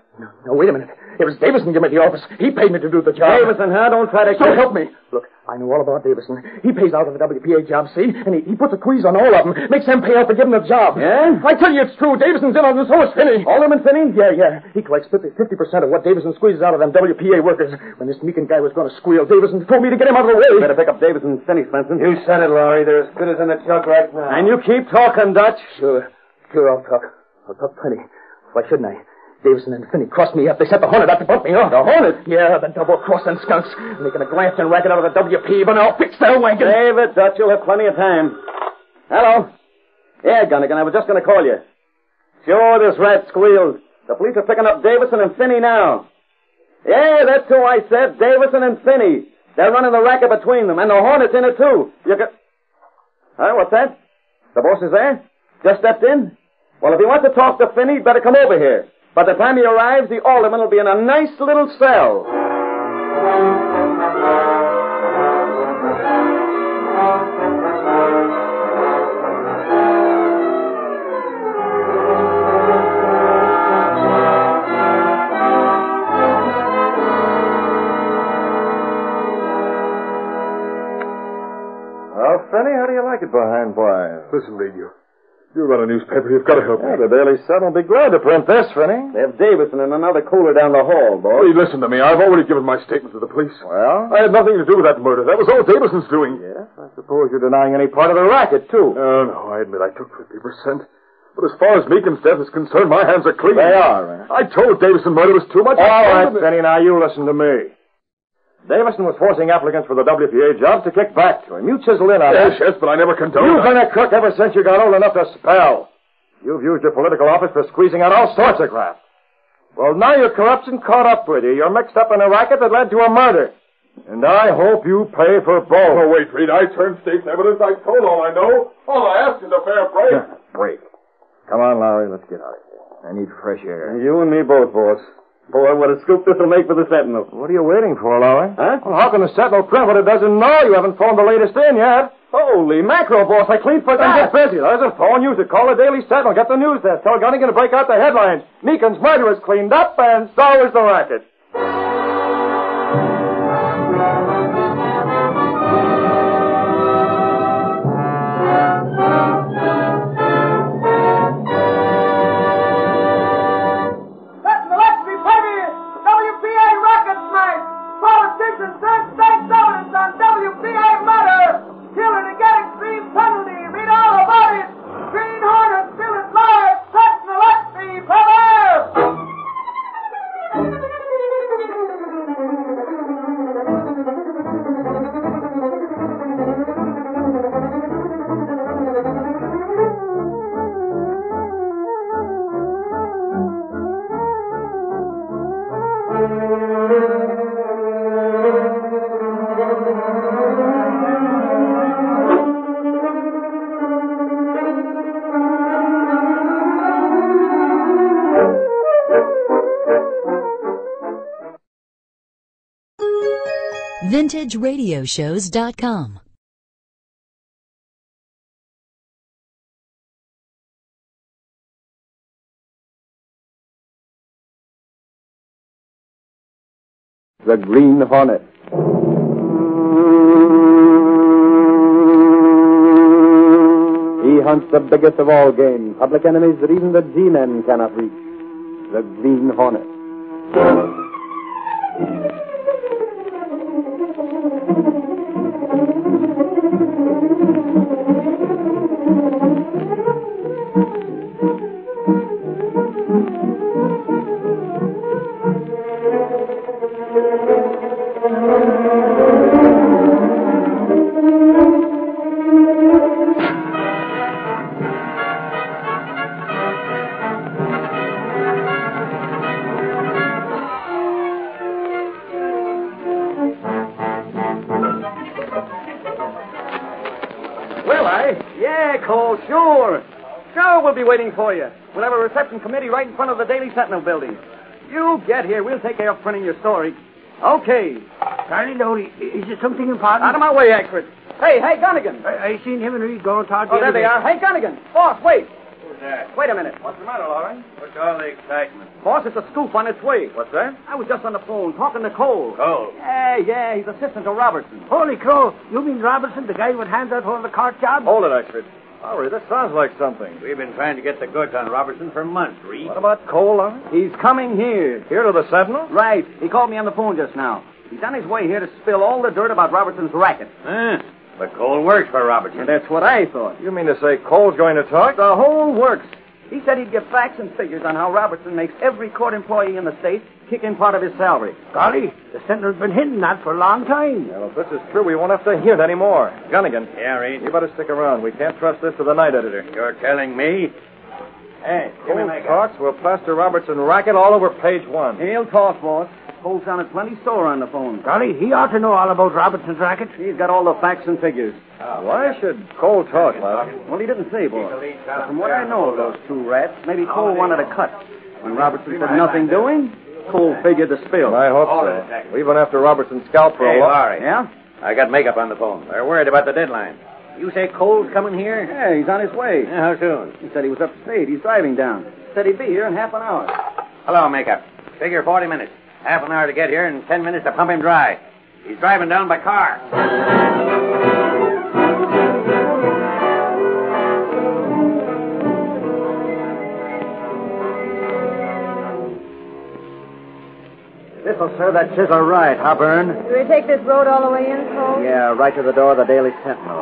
wait a minute. It was Davison gave me the office. He paid me to do the job. Davison, huh? Don't try to... So help me. Look, I know all about Davison. He pays out of the WPA job, see? And he puts a squeeze on all of them. Makes them pay out for giving the job. Yeah? I tell you it's true. Davison's in on this, so is Finney. Alderman Finney? Yeah. He collects 50% of what Davison squeezes out of them WPA workers. When this Meekin guy was going to squeal, Davison told me to get him out of the way. Better pick up Davison and Finney, Svensson. You said it, Laurie. They're as good as in the truck right now. And you keep talking, Dutch. Sure, I'll talk. I'll talk plenty. Why shouldn't I? Davison and Finney crossed me up. They set the Hornet out to bump me off. The Hornet? Yeah, the double-crossing skunks. Making a glancing racket out of the WP, but I'll fix their wagon. Save it, Dutch. You'll have plenty of time. Hello? Yeah, Gunnigan, I was just going to call you. Sure, this rat squealed. The police are picking up Davison and Finney now. Yeah, that's who I said, Davison and Finney. They're running the racket between them, and the Hornet's in it, too. You can... Huh, what's that? The boss is there? Just stepped in? Well, if he wants to talk to Finney, he'd better come over here. By the time he arrives, the alderman will be in a nice little cell. Well, Finney, how do you like it behind bars? Listen, Reed, you run a newspaper. You've got to help me. The Daily Sun will be glad to print this, Finney. They have Davison and another cooler down the hall, boy. Reed, listen to me. I've already given my statement to the police. Well? I had nothing to do with that murder. That was all Davison's doing. Yes, I suppose you're denying any part of the racket, too. No, I admit I took 50%. But as far as Meekin's death is concerned, my hands are clean. They are, I told Davison murder was too much. All right, Finney, now you listen to me. Davison was forcing applicants for the WPA jobs to kick back to him. You chisel in on that. Yes, but I never condoned You've been a crook ever since you got old enough to spell. You've used your political office for squeezing out all sorts of graft. Well, now your corruption caught up with you. You're mixed up in a racket that led to a murder. And I hope you pay for both. Oh, wait, Reed. I turned state's evidence. I told all I know. All I ask is a fair break. Break. Come on, Lowry. Let's get out of here. I need fresh air. You and me both, boss. Boy, what a scoop this will make for the Sentinel. What are you waiting for, Lowry? Huh? Well, how can the Sentinel print what it doesn't know? You haven't phoned the latest in yet. Holy mackerel, boss. I clean forgot. Then get busy. There's a phone. Use it. Call the Daily Sentinel. Get the news there. Tell Gunnigan to break out the headlines. Meekin's murder is cleaned up, and so is the racket. VintageRadioshows.com. The Green Hornet. He hunts the biggest of all game, public enemies that even the G-men cannot reach. The Green Hornet. We'll be waiting for you. We'll have a reception committee right in front of the Daily Sentinel building. You get here. We'll take care of printing your story. Okay. Charlie Lowry, is there something important? Out of my way, Eckford. Hey, Gunnigan. I seen him and Reed going toward the Oh, there they are. Hey, Gunnigan. Boss, wait. Who's that? Wait a minute. What's the matter, Laurie? What's all the excitement? Boss, it's a scoop on its way. What's that? I was just on the phone talking to Cole. Cole? Yeah, he's assistant to Robertson. Holy crow, you mean Robertson, the guy with hands out for the cart job? Hold it, Eckford. Lowry, this sounds like something. We've been trying to get the goods on Robertson for months, Reed. What about Cole, Lowry? He's coming here. Here to the Sentinel? Right. He called me on the phone just now. He's on his way here to spill all the dirt about Robertson's racket. But Cole works for Robertson. And that's what I thought. You mean to say Cole's going to talk? The whole works. He said he'd give facts and figures on how Robertson makes every court employee in the state kick in part of his salary. Golly, the Sentinel's been hinting that for a long time. Well, if this is true, we won't have to hint anymore. Gunnigan. Yeah, Reed? You better stick around. We can't trust this to the night editor. You're telling me? Hey, Cole talks. We'll plaster Robertson racket all over page 1. He'll talk, boss. Cole sounded plenty sore on the phone. Golly, he ought to know all about Robertson's racket. He's got all the facts and figures. Why should Cole talk, Lowry? Well, he didn't say, boss. But from what I know of those two rats, maybe Cole wanted a cut. When Robertson said nothing doing, Cole figured to spill. I hope so. We've been after Robertson's scalp for a while. Laurie. Yeah? I got makeup on the phone. They're worried about the deadline. You say Cole's coming here? Yeah, he's on his way. Yeah, how soon? He said he was upstate. He's driving down. Said he'd be here in half an hour. Hello, makeup. Figure 40 minutes. Half an hour to get here and 10 minutes to pump him dry. He's driving down by car. This'll serve that chisel right, huh, Byrne? Do we take this road all the way in, Cole? Yeah, right to the door of the Daily Sentinel.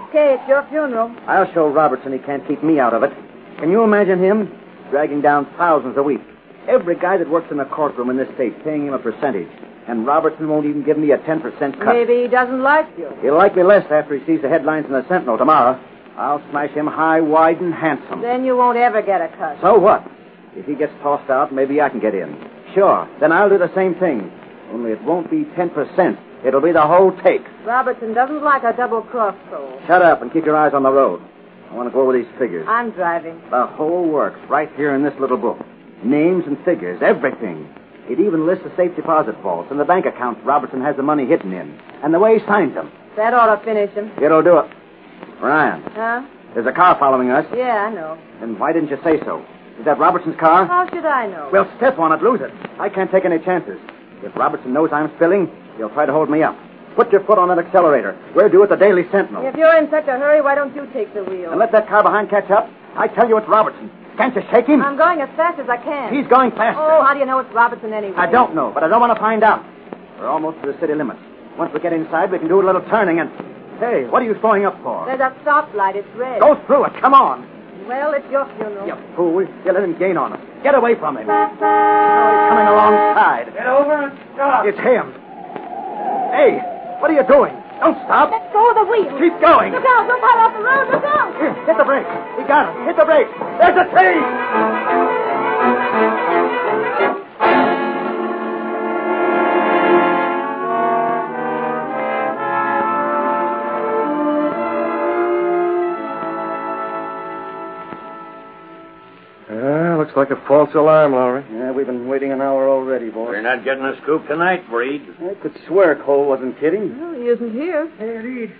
Okay, it's your funeral. I'll show Robertson he can't keep me out of it. Can you imagine him? Dragging down thousands a week. Every guy that works in the courtroom in this state paying him a percentage. And Robertson won't even give me a 10% cut. Maybe he doesn't like you. He'll like me less after he sees the headlines in the Sentinel tomorrow. I'll smash him high, wide, and handsome. Then you won't ever get a cut. So what? If he gets tossed out, maybe I can get in. Sure, then I'll do the same thing. Only it won't be 10%. It'll be the whole take. Robertson doesn't like a double-cross, Cole. Shut up and keep your eyes on the road. I want to go over these figures. I'm driving. The whole works right here in this little book. Names and figures, everything. It even lists the safe deposit vaults and the bank accounts Robertson has the money hidden in. And the way he signs them. That ought to finish him. It'll do it. Ryan, Huh? there's a car following us. Yeah, I know. Then why didn't you say so? Is that Robertson's car? How should I know? Well, step on it, lose it. I can't take any chances. If Robertson knows I'm spilling, he'll try to hold me up. Put your foot on that accelerator. We're due at the Daily Sentinel. If you're in such a hurry, why don't you take the wheel? And let that car behind catch up. I tell you it's Robertson. Can't you shake him? I'm going as fast as I can. He's going faster. Oh, how do you know it's Robertson anyway? I don't know, but I don't want to find out. We're almost to the city limits. Once we get inside, we can do a little turning and... Hey, what are you slowing up for? There's a stoplight. It's red. Go through it. Come on. Well, it's your funeral. You fool. You let him gain on us. Get away from him. Oh, he's coming alongside. Get over and stop. It's him. Hey, what are you doing? Don't stop. Let go of the wheel. Keep going. Look out. Don't fall off the road. Look out. Here, hit the brake. He got it. Hit the brake. There's a tree. Looks like a false alarm, Lowry. Yeah, we've been waiting an hour already, boss. We're not getting a scoop tonight, Reed. I could swear Cole wasn't kidding. Well, he isn't here. Hey, Reed,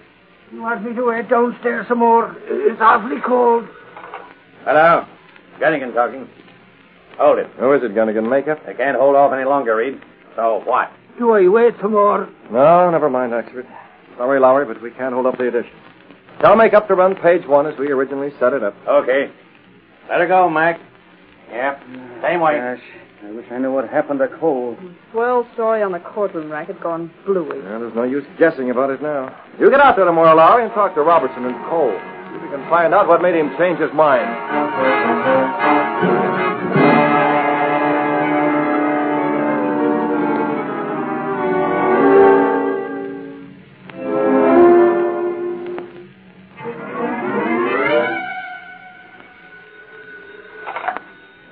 you want me to wait downstairs some more? It's awfully cold. Hello. Gunnigan talking. Hold it. Who is it, Gunnigan? Makeup? They can't hold off any longer, Reed. So what? Do I wait some more? No, never mind, Oxford. Sorry, Lowry, but we can't hold up the edition. Tell Makeup to run page 1 as we originally set it up. Okay. Let her go, Mac. Yep. Same way. Gosh, I wish I knew what happened to Cole. Swell story on the courtroom racket gone bluey. Well, there's no use guessing about it now. You get out there tomorrow, Lowry, and talk to Robertson and Cole. See if we can find out what made him change his mind.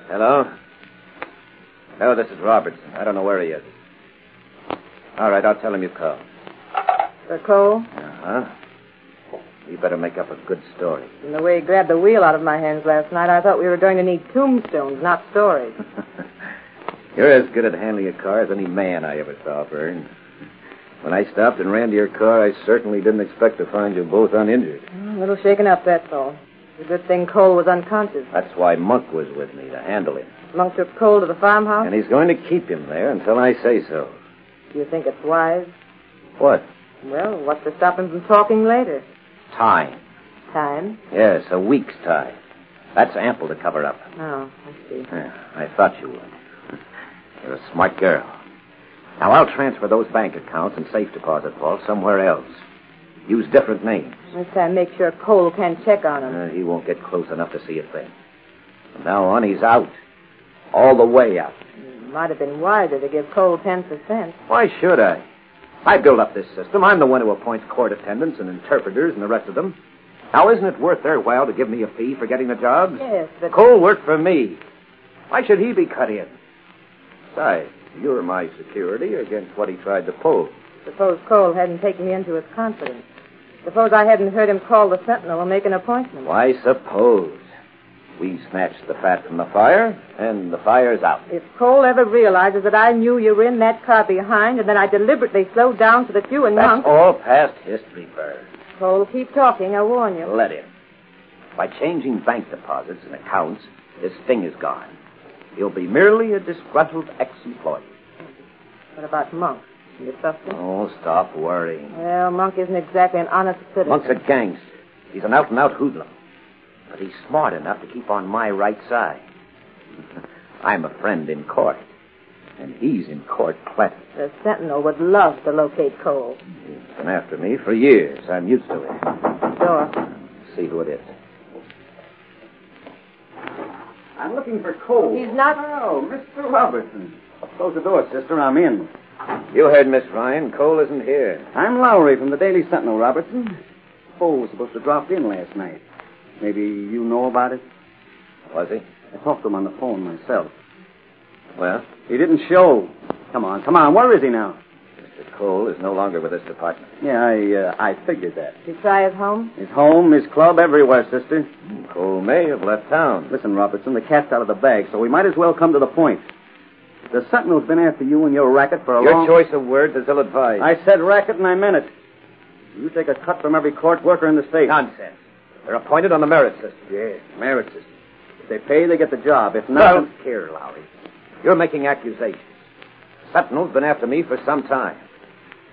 Hello? Oh, this is Robertson. I don't know where he is. All right, I'll tell him you called. Cole? Uh-huh. You better make up a good story. From the way he grabbed the wheel out of my hands last night, I thought we were going to need tombstones, not stories. You're as good at handling a car as any man I ever saw, Vern. When I stopped and ran to your car, I certainly didn't expect to find you both uninjured. A little shaken up, that's all. It's a good thing Cole was unconscious. That's why Monk was with me, to handle him. Monk took Cole to the farmhouse? And he's going to keep him there until I say so. Do you think it's wise? What? Well, what's to stop him from talking later? Time. Time? Yes, a week's time. That's ample to cover up. Oh, I see. Yeah, I thought you would. You're a smart girl. Now, I'll transfer those bank accounts and safe deposit vaults somewhere else. Use different names. This time, make sure Cole can't check on him. He won't get close enough to see a thing. From now on, he's out. All the way out. It might have been wiser to give Cole 10%. Why should I? I built up this system. I'm the one who appoints court attendants and interpreters and the rest of them. Now, isn't it worth their while to give me a fee for getting the jobs? Yes, but... Cole worked for me. Why should he be cut in? Besides, you're my security against what he tried to pull. Suppose Cole hadn't taken me into his confidence. Suppose I hadn't heard him call the Sentinel and make an appointment. Why suppose? We snatched the fat from the fire, and the fire's out. If Cole ever realizes that I knew you were in that car behind, and then I deliberately slowed down so that you and Monk... That's all past history, Bird. Cole, keep talking, I warn you. Let him. By changing bank deposits and accounts, his sting is gone. He'll be merely a disgruntled ex-employee. What about Monk? You trust him? Oh, stop worrying. Well, Monk isn't exactly an honest citizen. Monk's a gangster. He's an out-and-out hoodlum. But he's smart enough to keep on my right side. I'm a friend in court. And he's in court plenty. The Sentinel would love to locate Cole. He's been after me for years. I'm used to it. Sure. See who it is. I'm looking for Cole. He's not... Oh, Mr. Robertson. Close the door, sister. I'm in. You heard Miss Ryan. Cole isn't here. I'm Lowry from the Daily Sentinel, Robertson. Cole was supposed to drop in last night. Maybe you know about it? Was he? I talked to him on the phone myself. Well? He didn't show. Come on. Where is he now? Mr. Cole is no longer with this department. Yeah, I figured that. Did you try his home? His home, his club, everywhere, sister. Cole may have left town. Listen, Robertson, the cat's out of the bag, so we might as well come to the point. The Sentinel's been after you and your racket for a long... Your choice of words is ill-advised. I said racket and I meant it. You take a cut from every court worker in the state. Nonsense. They're appointed on the merit system. Yes, merit system. If they pay, they get the job. If not... Don't care, Lowry. You're making accusations. Sentinel's been after me for some time.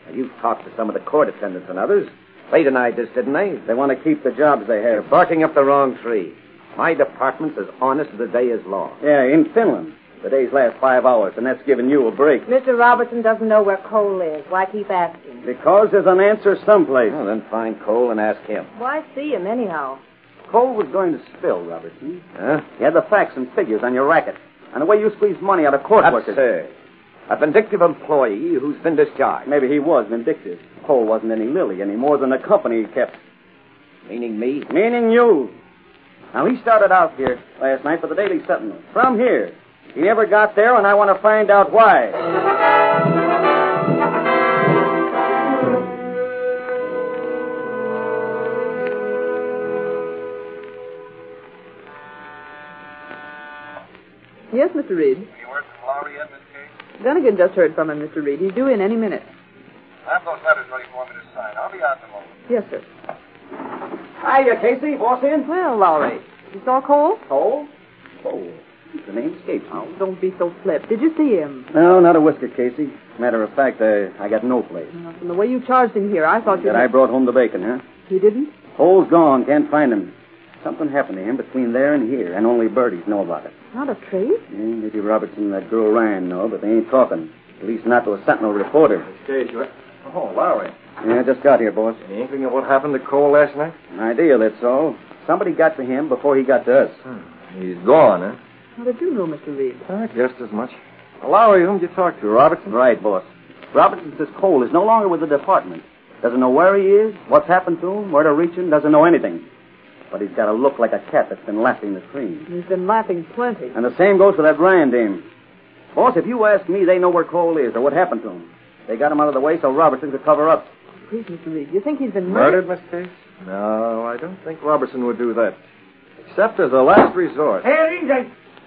Now, you've talked to some of the court attendants and others. They denied this, didn't they? They want to keep the jobs they have. You're barking up the wrong tree. My department's as honest as the day is long. Yeah, in Finland. The days last 5 hours, and that's giving you a break. Mr. Robertson doesn't know where Cole is. Why keep asking? Because there's an answer someplace. Well, then find Cole and ask him. Why see him, anyhow? Cole was going to spill, Robertson. Huh? He had the facts and figures on your racket, and the way you squeeze money out of court workers. Absurd. A vindictive employee who's been discharged. Maybe he was vindictive. Cole wasn't any lily any more than the company he kept. Meaning me? Meaning you. Now, he started out here last night for the Daily Sentinel. From here. He never got there, and I want to find out why. Yes, Mr. Reed. You work from Lowry yet, Miss Kate? Dunnigan just heard from him, Mr. Reed. He's due in any minute. Have those letters ready for me to sign. I'll be out in a moment. Yes, sir. Hiya, Casey. Boss in? Well, Lowry, you saw Cole? Cole? Cole. The name escapes me. Oh, don't be so flip. Did you see him? No, not a whisker, Casey. Matter of fact, I got no place. From the way you charged him here, I thought you... That I brought home the bacon, huh? You didn't? Cole's gone. Can't find him. Something happened to him between there and here, and only birdies know about it. Not a trace? Yeah, maybe Robertson and that girl Ryan know, but they ain't talking. At least not to a Sentinel reporter. Case, you... Oh, Lowry. Yeah, I just got here, boss. Any inkling of what happened to Cole last night? An idea, that's all. Somebody got to him before he got to us. He's gone, huh? How did you know, Mr. Reed? I guessed as much. Lowry, whom did you talk to, Robertson? Right, boss. Robertson says Cole is no longer with the department. Doesn't know where he is, what's happened to him, where to reach him, doesn't know anything. But he's got a look like a cat that's been lapping the cream. He's been laughing plenty. And the same goes for that Ryan dame. Boss, if you ask me, they know where Cole is or what happened to him. They got him out of the way so Robertson could cover up. Please, Mr. Reed, you think he's been Murdered, Miss Case? No, I don't think Robertson would do that. Except as a last resort. Hey, Reed,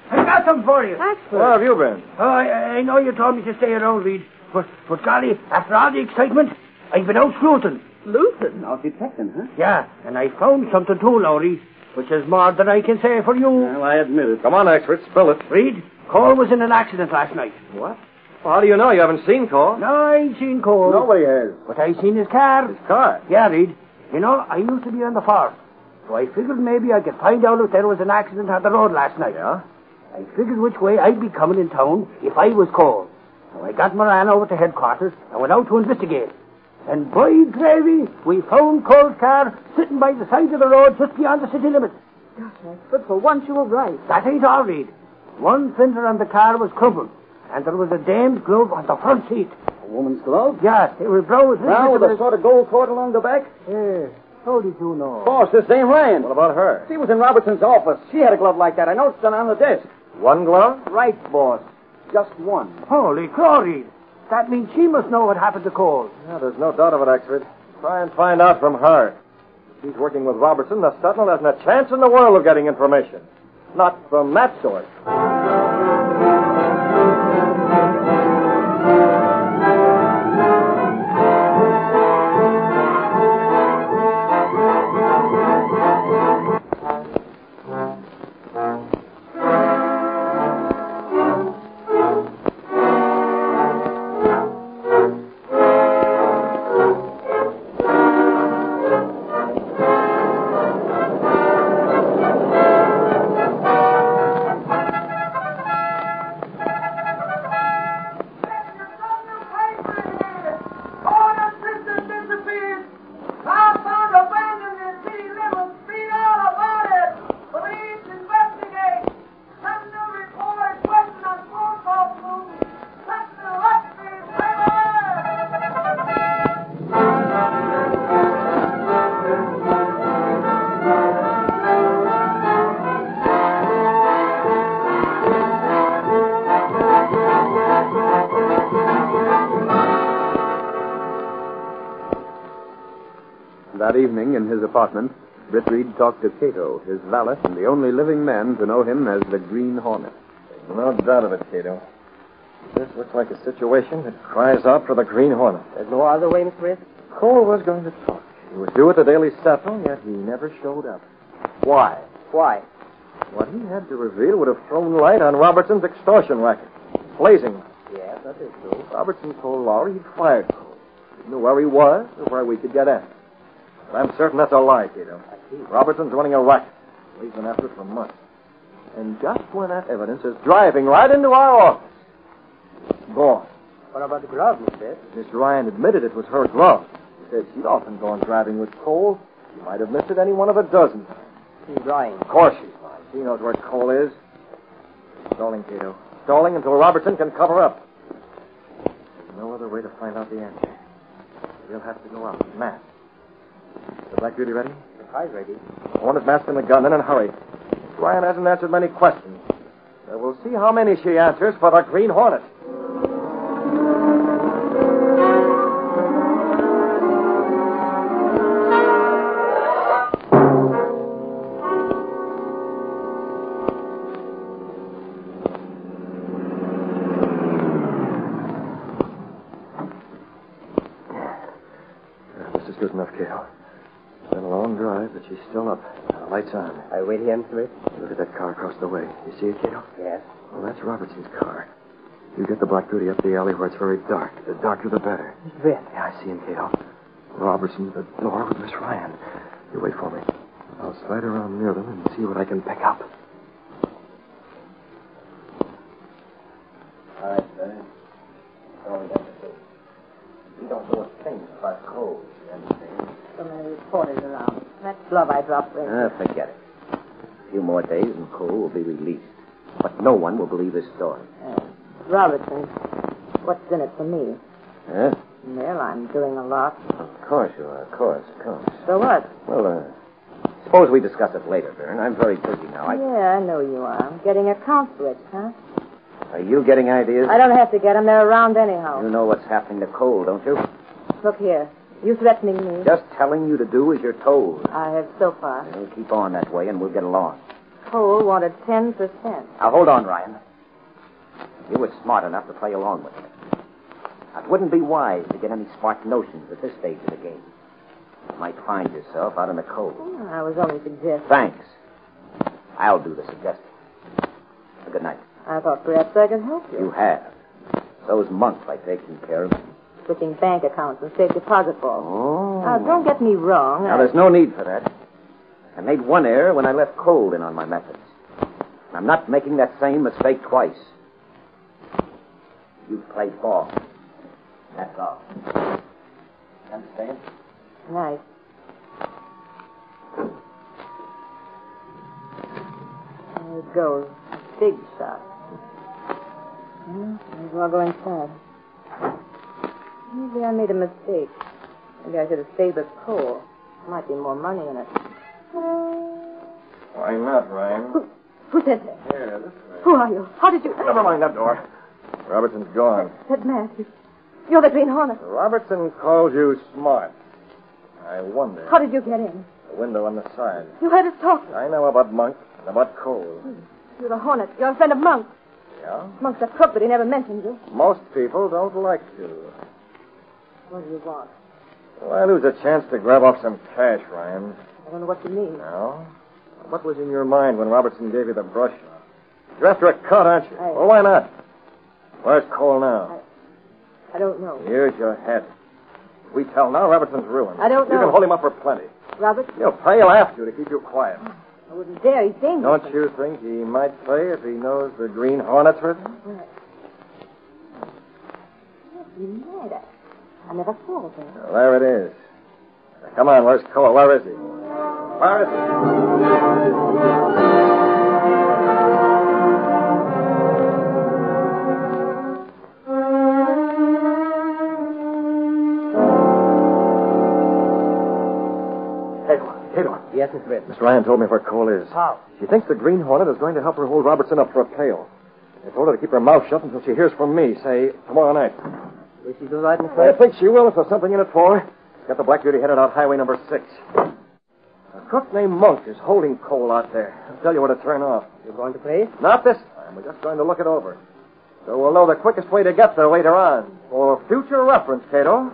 I got some for you. Where have you been? Oh, I know you told me to stay around, Reed. But golly, after all the excitement, I've been out sleuthing. Sleuthing? Out detecting, huh? Yeah, and I found something too, Lowry, which is more than I can say for you. Well, I admit it. Come on, expert, spill it. Reed, Cole was in an accident last night. What? Well, how do you know? You haven't seen Cole? No, I ain't seen Cole. Nobody has. But I seen his car. His car? Yeah, Reed. You know, I used to be on the force. So I figured maybe I could find out if there was an accident on the road last night. Yeah? I figured which way I'd be coming in town if I was Cole. So I got Moran over to headquarters and went out to investigate. And by gravy, we found Cole's car sitting by the side of the road just beyond the city limits. But for once you were right. That ain't all, Reed. One fender on the car was crumpled, and there was a dame's glove on the front seat. A woman's glove? Yeah, they were brown. Now with a sort of gold cord along the back? Yeah. How did you know? Boss, this dame Ryan. What about her? She was in Robertson's office. She had a glove like that. I noticed it on the desk. One glove? Right, boss. Just one. Holy glory! That means she must know what happened to Cole. Yeah, there's no doubt of it, expert. Try and find out from her. If she's working with Robertson, the Sentinel hasn't a chance in the world of getting information. Not from that source. That evening, in his apartment, Britt Reed talked to Cato, his valet, and the only living man to know him as the Green Hornet. No doubt of it, Cato. This looks like a situation that cries out for the Green Hornet. There's no other way, Mr. Reed? Cole was going to talk. He was due at the Daily Sentinel, yet he never showed up. Why? Why? What he had to reveal would have thrown light on Robertson's extortion racket. Blazing. Yes, that is true. Robertson told Lowry he'd fired Cole. He knew where he was or where we could get at him. But I'm certain that's a lie, Cato. Robertson's running a racket. He's been after it for months. And just when that evidence is driving right into our office, it's gone. What about the glove, Mr. Reed? Miss Ryan admitted it was her glove. She said she'd often gone driving with Cole. She might have missed it any one of a dozen times. She's lying. Of course she's lying. She knows where Cole is. Stalling, Cato. Stalling until Robertson can cover up. There's no other way to find out the answer. We'll have to go out. Matt. The Black Beauty ready? The car's ready. I want his mask and the gun, then and hurry. Ryan hasn't answered many questions. So we'll see how many she answers for the Green Hornet. alive, but she's still up. Lights on. I wait here, Mr. Ritz? Look at that car across the way. You see it, Cato? Yes. Well, that's Robertson's car. You get the Black Beauty up the alley where it's very dark. The darker, the better. Mr. Ritz? Yeah, I see him, Cato. Robertson's at the door with Miss Ryan. You wait for me. I'll slide around near them and see what I can pick up. All right, sir. All we got to do. We don't know a thing about cold, you understand? So many reporters around. That glove I dropped there. Forget it. A few more days and Cole will be released. But no one will believe his story. Robertson, what's in it for me? Huh? Well, I'm doing a lot. Of course you are. Of course. So what? Well, suppose we discuss it later, Vern. I'm very busy now. Yeah, I know you are. I'm getting accounts switched, huh? Are you getting ideas? I don't have to get them. They're around anyhow. You know what's happening to Cole, don't you? Look here. You threatening me? Just telling you to do as you're told. I have so far. Well, keep on that way and we'll get along. Cole wanted 10%. Now, hold on, Ryan. You were smart enough to play along with it. Now, it wouldn't be wise to get any smart notions at this stage of the game. You might find yourself out in the cold. I was only suggesting. Thanks. I'll do the suggesting. Good night. I thought perhaps I could help you. You have. Those monks I taken care of. Switching bank accounts and safe deposit vaults. Oh. Now, don't get me wrong. Now, there's no need for that. I made one error when I left Cole in on my methods. I'm not making that same mistake twice. You played ball. That's all. Understand? Right. There it goes. Big shot. Well, may as well go inside. Maybe I made a mistake. Maybe I should have stayed with Cole. Might be more money in it. Why not, Ryan? Who said that? Here, this way. Who are you? How did you... Never mind that door. Robertson's gone. That man. You're the Green Hornet. Robertson called you smart. I wonder. How did you get in? The window on the side. You heard us talking. I know about Monk and about Cole. You're the Hornet. You're a friend of Monk. Yeah? Monk's a crook, but he never mentioned you. Most people don't like you. What do you want? Well, I lose a chance to grab off some cash, Ryan. I don't know what you mean. No? What was in your mind when Robertson gave you the brush off? You're after a cut, aren't you? Well, why not? Where's Cole now? I don't know. Here's your head. If we tell now, Robertson's ruined. I don't know. You can hold him up for plenty. Robert? He'll pay. He'll have to keep you quiet. I wouldn't dare. He's dangerous. Don't you think he might pay if he knows the Green Hornet's with him? Right. You mad. I never thought of that. Well, there it is. Now, come on, where's Cole? Where is he? Where is he? Yes, Mr. Ritz. Miss Ryan told me where Cole is. How? She thinks the Green Hornet is going to help her hold Robertson up for a pail. I told her to keep her mouth shut until she hears from me, say, tomorrow night. Will she do that, Mr. I Ritz? think she will if there's something in it for her. Got the Black Beauty headed out highway number 6. A crook named Monk is holding Cole out there. I'll tell you where to turn off. You're going to play? Not this time. We're just going to look it over. So we'll know the quickest way to get there later on. For future reference, Cato.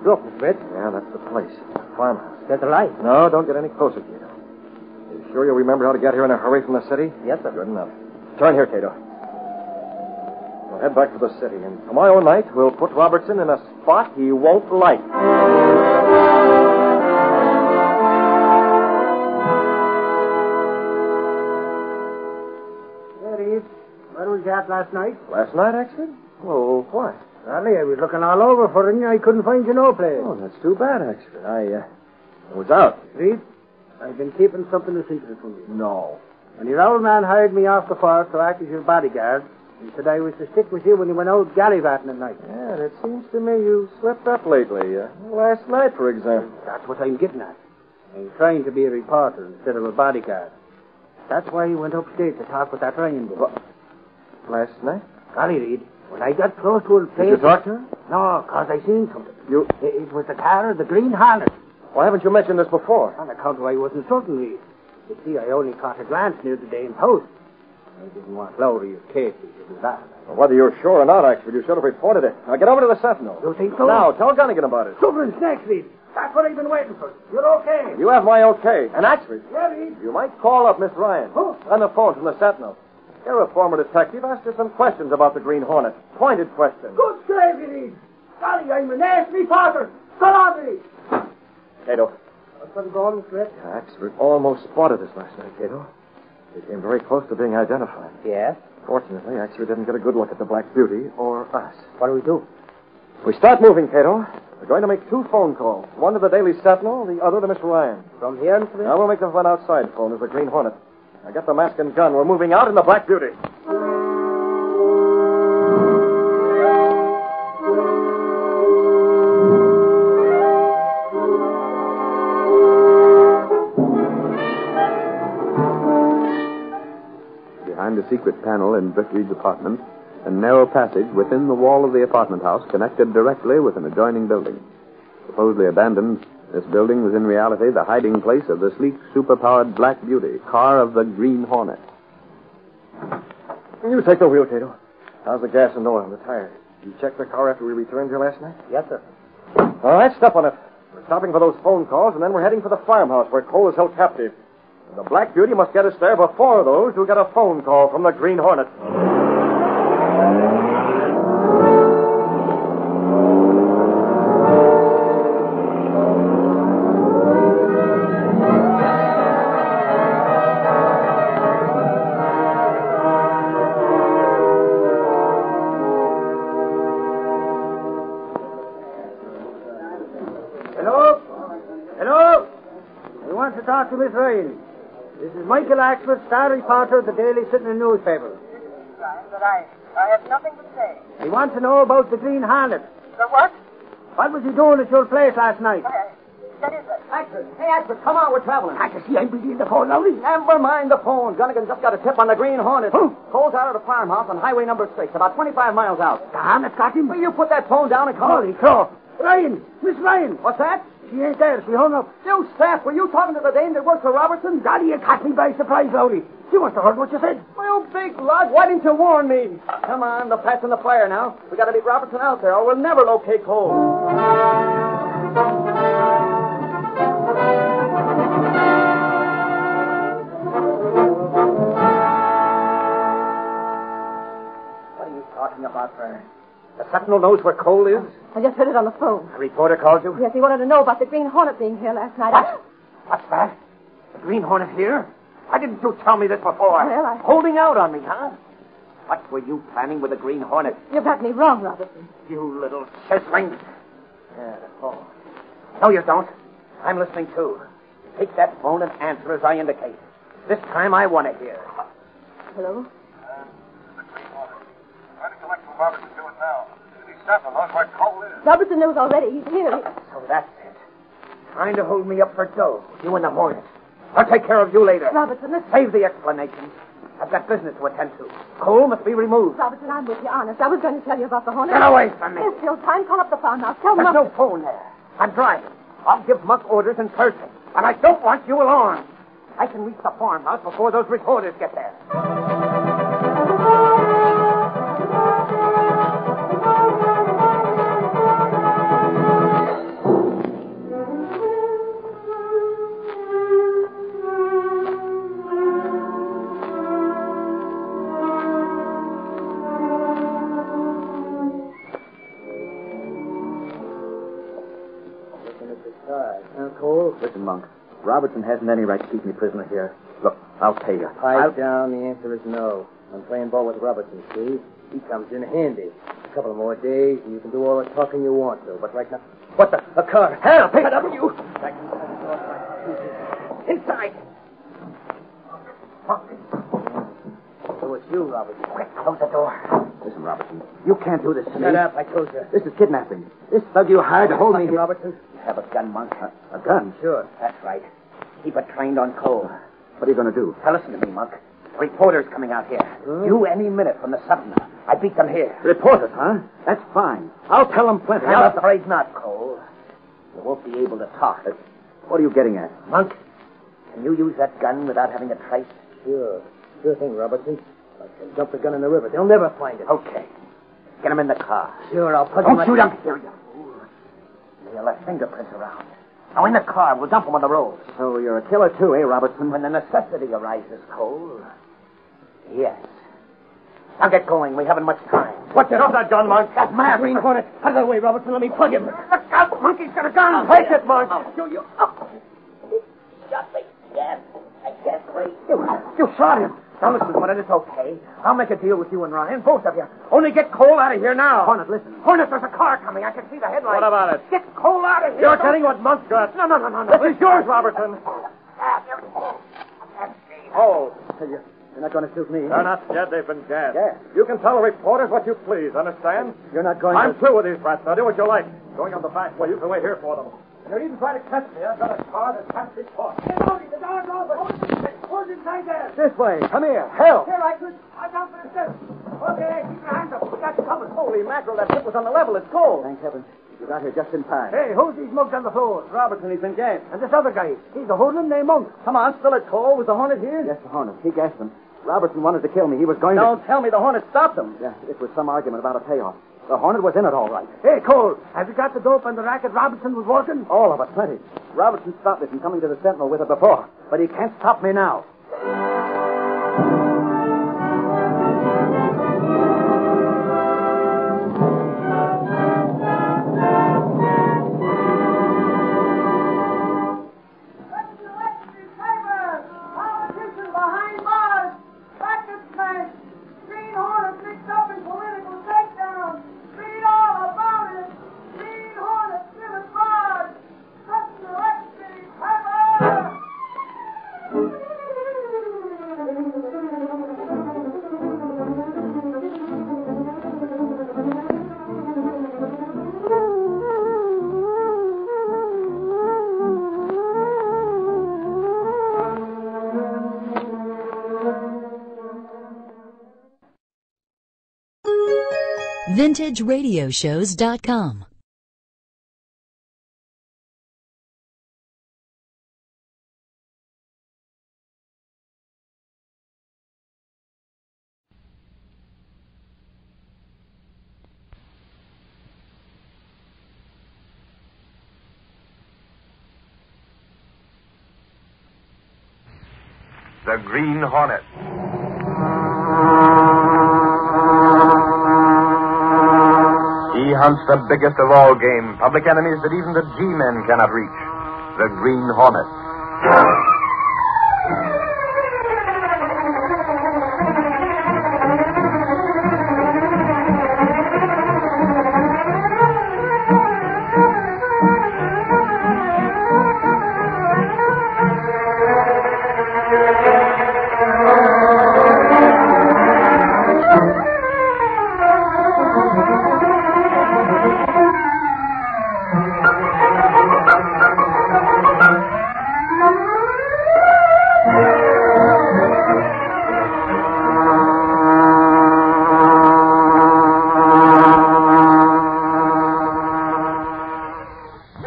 Look, Mr. Ritz. Yeah, that's the place. Farmhouse. There's a light. No, don't get any closer, Cato. You sure you'll remember how to get here in a hurry from the city? Yes, sir. Good enough. Turn here, Cato. We'll head back to the city, and tomorrow night we'll put Robertson in a spot he won't like. There he is. Where was you at last night? Last night, actually? Oh, what? Charlie, I was looking all over for you, and I couldn't find you no place. Oh, that's too bad, actually. I was out. Reed, I've been keeping something a secret from you. No. When your old man hired me off the force to act as your bodyguard, he said I was to stick with you when you went out gallivanting at night. Yeah, and it seems to me you slipped up lately. Last night, for example. That's what I'm getting at. I'm trying to be a reporter instead of a bodyguard. That's why he went upstairs to talk with that Ryan boy. Last night? Golly, Reed, when I got close to her place... Did you talk to her? No, because I seen something. You... It was the car of the Green Hornet. Why haven't you mentioned this before? On account of I wasn't certain, Reed. You see, I only caught a glance near the Dane post. I didn't want Lowry or Casey to do that. Well, whether you're sure or not, Axford, you should have reported it. Now get over to the Sentinel. You think so? Now, tell Gunnigan about it. Super and Snakes, Reed. That's what I've been waiting for. You're okay. You have my okay. And Axford, Yeah, Reed. you might call up Miss Ryan on the phone from the Sentinel. You're a former detective. Ask her some questions about the Green Hornet. Pointed questions. Good gravy, Reed. Golly, I'm a nasty reporter. Go on, Reed. Cato. What's been going, Chris? Axford almost spotted us last night, Cato. We came very close to being identified. Yes? Fortunately, Axford didn't get a good look at the Black Beauty or us. What do we do? We start moving, Cato. We're going to make 2 phone calls. One to the Daily Sentinel, the other to Miss Ryan. From here and from Now we'll make the one outside phone as the Green Hornet. Now get the mask and gun. We're moving out in the Black Beauty. Behind a secret panel in Britt Reed's apartment, a narrow passage within the wall of the apartment house connected directly with an adjoining building. Supposedly abandoned, this building was in reality the hiding place of the sleek, super-powered Black Beauty, car of the Green Hornet. You take the wheel, Cato. How's the gas and oil and the tires? You checked the car after we returned here last night? Yes, sir. All right, step on it. We're stopping for those phone calls, and then we're heading for the farmhouse where Cole is held captive. And the Black Beauty must get us there before those who get a phone call from the Green Hornet. Hello? We want to talk to Miss Ryan. This is Michael Axford, star reporter of the Daily Sentinel newspaper. But I have nothing to say. We want to know about the Green Hornet. The what? What was he doing at your place last night? That is it. Axford, hey, Axford, come on, we're traveling. I can see I'm busy in the phone, Lowry. Never mind the phone. Gunnigan just got a tip on the Green Hornet. Cole's out at a farmhouse on Highway number 6, about 25 miles out. The Hornet's got him. Will you put that phone down and come Holy crow. Ryan, Miss Ryan. What's that? She ain't there. She hung up. You staff, were you talking to the dame that works for Robertson? Golly, you caught me by surprise, Lowry. You must have heard what you said. Well, you big lug, why didn't you warn me? Come on, the pat's in the fire now. We gotta beat Robertson out there, or we'll never locate Cole. What are you talking about, Fern? The Sentinel knows where Cole is? I just heard it on the phone. A reporter called you? Yes, he wanted to know about the Green Hornet being here last night. What? What's that? The Green Hornet here? Why didn't you tell me this before? Well, Holding out on me, huh? What were you planning with the Green Hornet? You got me wrong, Robertson. You little sizzling. Yeah, the phone. No, you don't. I'm listening, too. Take that phone and answer as I indicate. This time I want to hear. Hello? Trying to collect from Robertson to it now. City Sentinel knows where Cole is. Robertson knows already. He's here. So that's it. Trying to hold me up for dough. You and the Hornet. I'll take care of you later. Robertson, listen. Save the explanation. I've got business to attend to. Cole must be removed. Robertson, I'm with you, honest. I was going to tell you about the Hornet. Get away from me. Yes, Bill, time. Call up the farmhouse. Tell them There's no phone there. I'm driving. I'll give Monk orders and search him. And I don't want you along. I can reach the farmhouse before those reporters get there. Cole? Listen, Monk. Robertson hasn't any right to keep me prisoner here. Look, I'll pay you. Pipe down, the answer is no. I'm playing ball with Robertson, see? He comes in handy. A couple of more days, and you can do all the talking you want to. But right now... What the? A car. Help! Pick it up, you! Inside! So it's you, Robertson. Quick, close the door. Listen, Robertson, you can't do this to me. Shut up, I told you. This is kidnapping. This thug you hired to hold me here. Robertson? Have a gun, Monk. A gun? Sure. That's right. Keep it trained on Cole. What are you going to do? Now listen to me, Monk. Reporters coming out here. You any minute from the Sentinel. I beat them here. Reporters, huh? That's fine. I'll tell them plenty. I'm afraid not, Cole. You won't be able to talk. What are you getting at? Monk, Can you use that gun without having it traced? Sure. Sure thing, Robertson. I can dump the gun in the river. They'll never find it. Okay. Get him in the car. Sure, I'll put Don't him... shoot him. Here you They'll left fingerprints around. Now, in the car. We'll dump him on the road. So you're a killer, too, eh, Robertson? When the necessity arises, Cole. Yes. Now get going. We haven't much time. What's it? Drop that gun, Monk. That mad Green Hornet. Out of the way, Robertson. Let me plug him. Look out. Monkey's got a gun. Take it, Monk. I'll show you. Shot me. Yes. I can't wait. You shot him. Now, listen, Hornet, it's okay. I'll make a deal with you and Ryan, both of you. Only get Cole out of here now. Hornet, listen. Hornet, there's a car coming. I can see the headlights. What about it? Get Cole out of here. You're getting what Monk's got. No. This is yours, Robertson. Oh, you're not going to shoot me. They're not dead. They've been gassed. Gas? You can tell the reporters what you please, understand? You're not going I'm to... through with these rats. Now do what you like. Going on the back way. You can wait here for them. Don't even try to catch me. I've got a car that can't be caught. Hey, Modi, the door's open. Who's inside there? This way. Come here. Help. Here, I could. I'm down for the steps. Okay, keep your hands up. We got you covered. Holy mackerel, that ship was on the level. It's cold. Thank heaven. You got here just in time. Hey, who's these mugs on the floor? Robertson, he's been gassed. And this other guy. He's a hoodlum named Monk. Come on, spill it, Cole. Was the Hornet here? Yes, the Hornet. He gassed him. Robertson wanted to kill me. He was going to... Don't tell me the Hornet stopped him. Yeah, it was some argument about a payoff. The Hornet was in it all right. Hey, Cole, have you got the dope and the racket Robertson was working? All of it, plenty. Robertson stopped me from coming to the Sentinel with it before, but he can't stop me now. VintageRadioshows.com. The Green Hornet. He hunts the biggest of all game, public enemies that even the G-men cannot reach. The Green Hornet.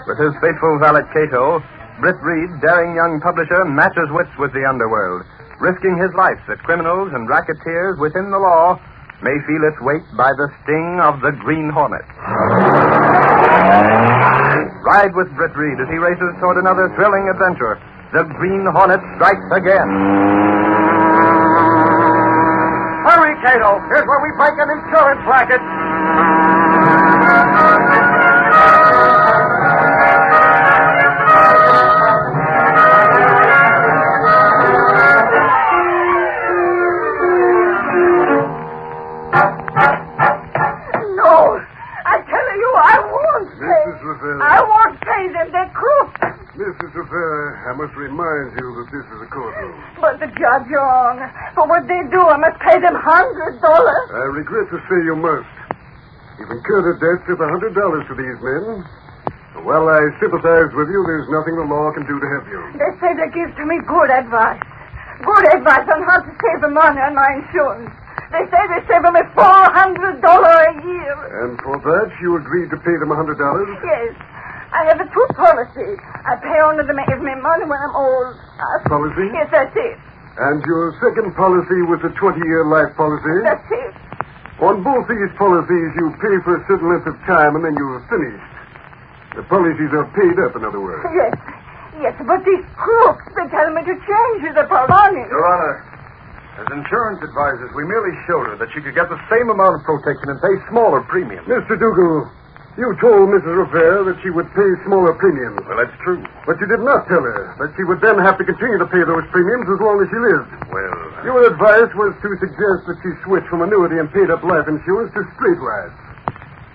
With his faithful valet Cato, Britt Reed, daring young publisher, matches wits with the underworld, risking his life that criminals and racketeers within the law may feel its weight by the sting of the Green Hornet. Ride with Britt Reed as he races toward another thrilling adventure. The Green Hornet strikes again. Hurry, Cato. Here's where we break an insurance racket. No, I tell you, I won't pay. Mrs. Rivera. I won't pay them. They're crooks. Mrs. Rivera, I must remind you that this is a courtroom. But the judge wrong. For what they do, I must pay them $100. I regret to say you must. You've incurred a debt of $100 to these men. While I sympathize with you, there's nothing the law can do to help you. They say they give to me good advice. Good advice on how to save the money on my insurance. They say they save me $400 a year. And for that, you agreed to pay them $100? Yes. I have a true policy. I pay on to them every money when I'm old. Policy? Yes, that's it. And your second policy was a 20-year life policy? That's it. On both these policies, you pay for a certain length of time and then you're finished. The policies are paid up, in other words. Yes. Yes, but these crooks, they tell me to change the policy. Your Honor, as insurance advisors, we merely showed her that she could get the same amount of protection and pay smaller premiums. Mr. Dougal, you told Mrs. Rivera that she would pay smaller premiums. Well, that's true. But you did not tell her that she would then have to continue to pay those premiums as long as she lived. Well... Your advice was to suggest that she switch from annuity and paid-up life insurance to straight life.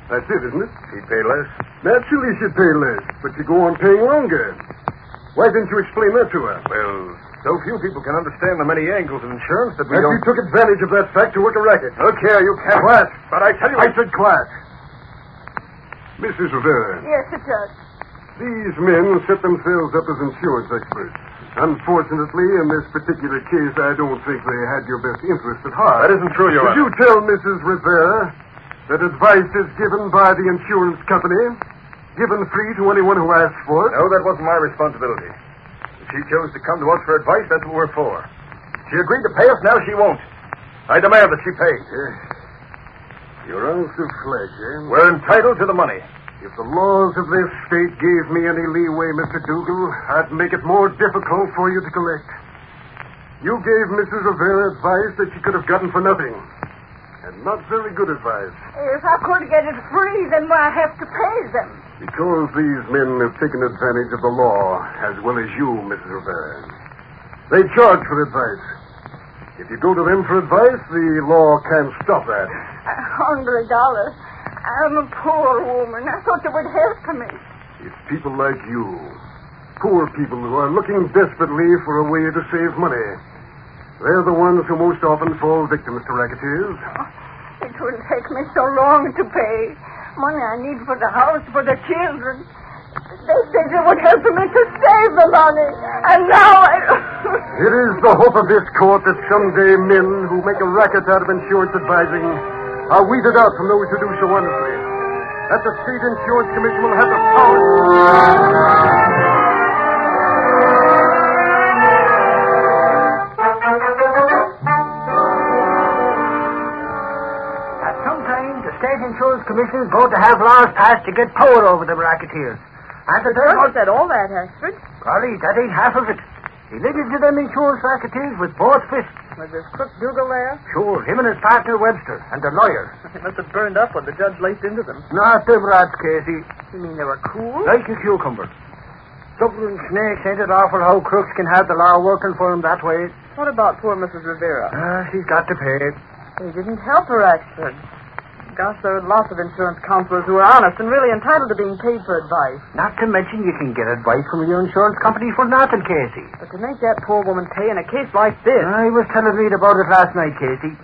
That's it, isn't it? She'd pay less? Naturally she'd pay less, but she'd go on paying longer. Why didn't you explain that to her? Well, so few people can understand the many angles of insurance that we That don't... you took advantage of that fact to work a racket. Look here, you can't... Quiet. But I tell you... I said quiet. Mrs. Rivera. Yes, it does. These men set themselves up as insurance experts. Unfortunately, in this particular case, I don't think they had your best interest at heart. That isn't true, Your Did Honor. you tell Mrs. Rivera that advice is given by the insurance company, given free to anyone who asks for it? No, that wasn't my responsibility. If she chose to come to us for advice, that's what we're for. She agreed to pay us, now she won't. I demand that she pay. Your ounce of flesh, eh? We're entitled to the money. If the laws of this state gave me any leeway, Mr. Dougal, I'd make it more difficult for you to collect. You gave Mrs. Rivera advice that she could have gotten for nothing. And not very good advice. If I could get it free, then why I have to pay them? Because these men have taken advantage of the law, as well as you, Mrs. Rivera. They charge for advice. If you go to them for advice, the law can't stop that. $100. I'm a poor woman. I thought they would help me. It's people like you, poor people who are looking desperately for a way to save money. They're the ones who most often fall victims to racketeers. It will take me so long to pay. Money I need for the house, for the children. They said they would help me to save the money. And now It is the hope of this court that someday men who make a racket out of insurance advising are weeded out from those who do so honestly. That the State Insurance Commission will have the power... State Insurance Commission is going to have laws passed to get power over the racketeers. And that they're Is that all that, Ashford? Golly, that ain't half of it. He laid into them insurance racketeers with both fists. Was this Crook Dougal there? Sure, him and his partner Webster, and the lawyer. They must have burned up when the judge laced into them. Not them rats, Casey. You mean they were cool? Like a cucumber. Suffering snakes ain't it awful how crooks can have the law working for them that way? What about poor Mrs. Rivera? She's got to pay. They didn't help her, Ashford. Gosh, there are lots of insurance counselors who are honest and really entitled to being paid for advice. Not to mention you can get advice from your insurance company for nothing, Casey. But to make that poor woman pay in a case like this... I was telling Reed about it last night, Casey.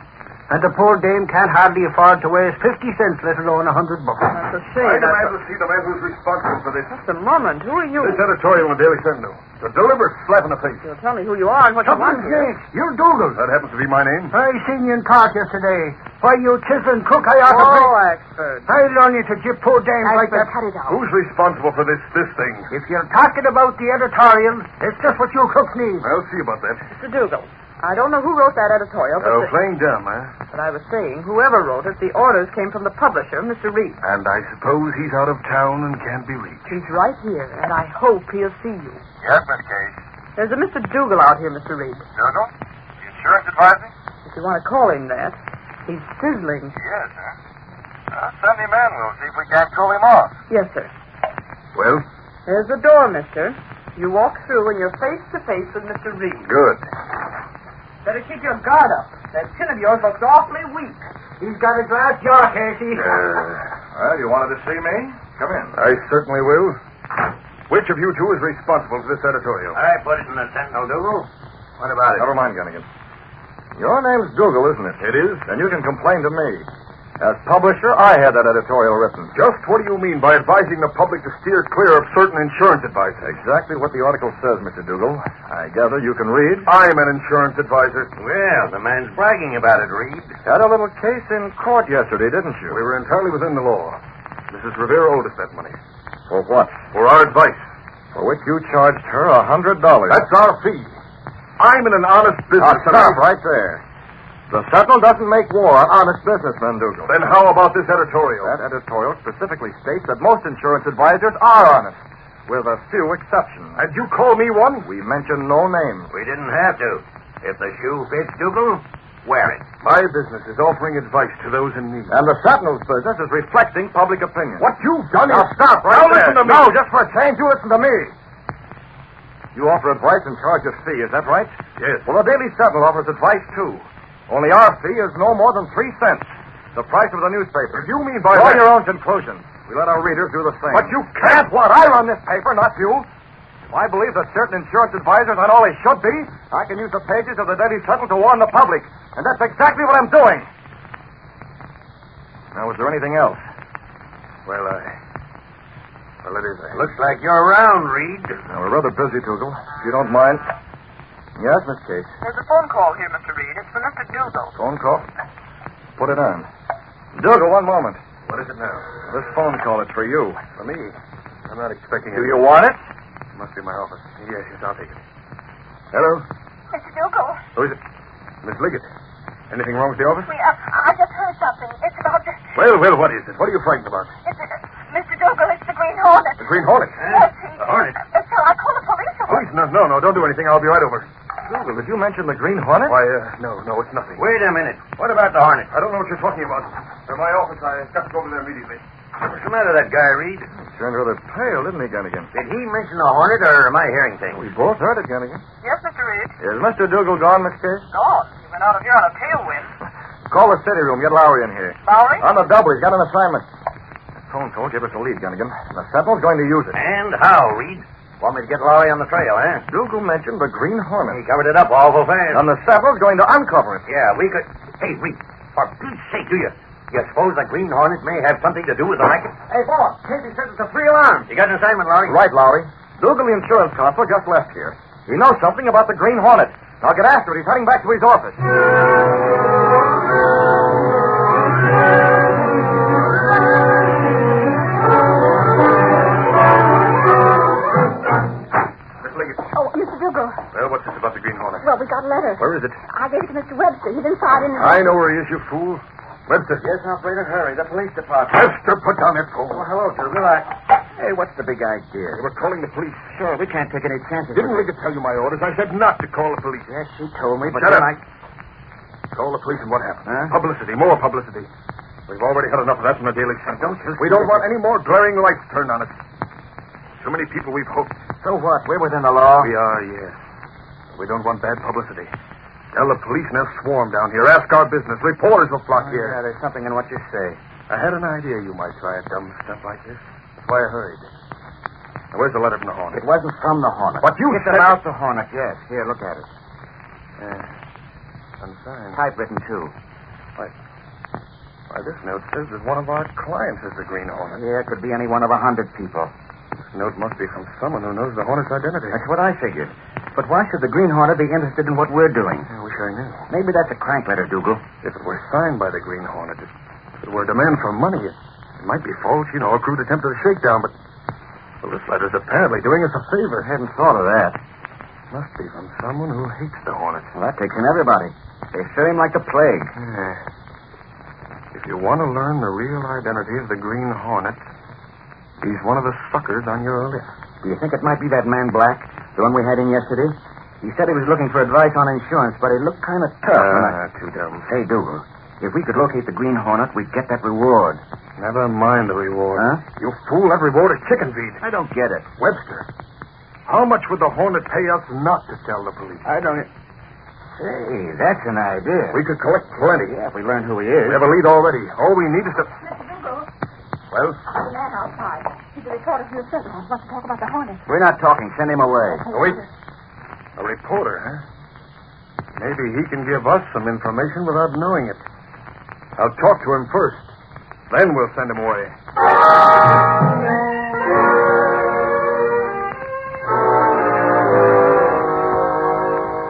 And the poor dame can't hardly afford to waste 50 cents, let alone $100. That's a shame. I demand to see the man who's responsible for this. Just a moment. Who are you? This editorial in the Daily Sentinel. It's a deliberate slap in the face. You'll tell me who you are and what you want here. You're Dougal. That happens to be my name. I seen you in court yesterday. Why, you chiseling crook, I ought to break... Ashford. I'll learn you to jip poor dames like that. Cut it out. Who's responsible for this thing? If you're talking about the editorial, it's just what you crooks need. I'll see about that. Mr. Dougal, I don't know who wrote that editorial, but... Playing dumb, huh? But I was saying, whoever wrote it, the orders came from the publisher, Mr. Reed. And I suppose he's out of town and can't be reached. He's right here, and I hope he'll see you. Yes, Miss Cage. There's a Mr. Dougal out here, Mr. Reed. Dougal? The insurance advisor? If you want to call him that. He's sizzling. Yes, sir. Send him in. We'll see if we can't cool him off. Yes, sir. Well? There's the door, mister. You walk through and you're face to face with Mr. Reed. Good. Better keep your guard up. That chin of yours looks awfully weak. He's got a glass jaw, Casey. Well, you wanted to see me? Come in. I certainly will. Which of you two is responsible for this editorial? I put it in the Sentinel, Dougal. What about it? Never mind, Gunnigan. Your name's Dougal, isn't it? It is. Then you can complain to me. As publisher, I had that editorial written. Just what do you mean by advising the public to steer clear of certain insurance advice? Exactly what the article says, Mr. Dougal. I gather you can read. I'm an insurance advisor. Well, the man's bragging about it, Reed. Had a little case in court yesterday, didn't you? We were entirely within the law. Mrs. Rivera owed us that money. For what? For our advice. For which you charged her $100. That's our fee. I'm in an honest business. Stop right there. The Sentinel doesn't make war on honest businessmen, Dougal. Then how about this editorial? That editorial specifically states that most insurance advisors are honest, with a few exceptions. And you call me one? We mention no names. We didn't have to. If the shoe fits, Dougal, wear it. My business is offering advice to those in need. And the Sentinel's business is reflecting public opinion. What you've done Now is... stop right Now there. listen to me. No, just for a change, you listen to me. You offer advice and charge a fee, is that right? Yes. Well, the Daily Sentinel offers advice, too. Only our fee is no more than 3 cents. The price of the newspaper. You mean by Draw that... your own conclusions. We let our readers do the same. But you can't... That's what? I run this paper, not you. If I believe that certain insurance advisors aren't all they should be, I can use the pages of the Daily Sentinel to warn the public. And that's exactly what I'm doing. Now, is there anything else? Well, it is. Looks like you're around, Reed. Now, we're rather busy, Dougal. If you don't mind. Yes, Miss Case. There's a phone call here, Mr. Reed. It's for Mr. Dougal. Phone call? Put it on. Dougal, one moment. What is it now? This phone call is for you. For me? I'm not expecting it. Do you want it? Must be my office. Yes, I'll take it. Hello? Mr. Dougal. Who is it? Miss Liggett. Anything wrong with the office? I just heard something. It's about the... Well, what is it? What are you frightened about? Mr. Dougal, it's the Green Hornet. The Green Hornet? Yes, The Hornet? So I call the police. Police? No, don't do anything. I'll be right over. Dougal, did you mention the Green Hornet? Why, no, it's nothing. Wait a minute. What about the Hornet? I don't know what you're talking about. They're my office. I've got to go over there immediately. What's the matter with that guy, Reed? Turned rather pale, didn't he, Gunnigan? Did he mention the Hornet, or am I hearing things? We both heard it, Gunnigan. Yes, Mr. Reed. Is Mr. Dougal gone, Miss Case? Gone. He went out of here on a tailwind. Call the city room. Get Lowry in here. Lowry? On the double. He's got an assignment. That phone call gave us a lead, Gunnigan. The Sentinel's going to use it. And how, Reed? Want me to get Lowry on the trail, eh? Dougal mentioned the Green Hornet. He covered it up awful fast. And the Sentinel's going to uncover it. Yeah, we could... Hey, Reed, for Pete's sake, do you suppose the Green Hornet may have something to do with the racket? Hey, boss. Casey says it's a free alarm. You got an assignment, Lowry? Right, Lowry. Dougal, the insurance constable, just left here. He knows something about the Green Hornet. Now get after it. He's heading back to his office. Oh, Mr. Dougal. Well, what's this about the Green Hornet? Well, we got a letter. Where is it? I gave it to Mr. Webster. He's inside in... I know where he is, you fool. Webster. Yes, operator, hurry. The police department. Webster, put down that phone. Oh, hello, Dougal. Hey, what's the big idea? They were calling the police. Sure, we can't take any chances. Didn't Liggett tell you my orders? I said not to call the police. Yes, she told me, but Shut then up. Call the police and what happened? Huh? Publicity, more publicity. We've already had enough of that from the Daily Sentinel. We don't want any more glaring lights turned on us. Too many people we've hoped. So what? We're within the law. We are, yes. We don't want bad publicity. Tell the police and they'll swarm down here. Ask our business. Reporters will flock here. Yeah, there's something in what you say. I had an idea you might try a dumb stunt like this. That's why I hurried. Now, where's the letter from the Hornet? It wasn't from the Hornet. But you It's said... about the Hornet, yes. Here, look at it. Unsigned. Typewritten, too. Why, this note says that one of our clients is the Green Hornet. Yeah, it could be any one of 100 people. This note must be from someone who knows the Hornet's identity. That's what I figured. But why should the Green Hornet be interested in what we're doing? I wish I knew. Maybe that's a crank letter, Dougal. If it were signed by the Green Hornet, if it were a demand for money, it might be false, a crude attempt at a shakedown, but... Well, this letter's apparently doing us a favor. I hadn't thought of that. Must be from someone who hates the Hornet. Well, that takes in everybody. They fear him like the plague. Yeah. If you want to learn the real identity of the Green Hornet, he's one of the suckers on your list. Do you think it might be that man Black, the one we had in yesterday? He said he was looking for advice on insurance, but he looked kind of tough. Too dumb. Hey, Dougal, if we could locate the Green Hornet, we'd get that reward. Never mind the reward. Huh? You fool, that reward is chicken feed. I don't get it. Webster, how much would the Hornet pay us not to tell the police? I don't... Hey, that's an idea. We could collect plenty. Yeah, if we learn who he is. We have a lead already. All we need is to... Mr. Dougal. Well? The man outside. He's a reporter for the Sentinel. He wants to talk about the Hornet. We're not talking. Send him away. Wait. A reporter, huh? Maybe he can give us some information without knowing it. I'll talk to him first. Then we'll send him away.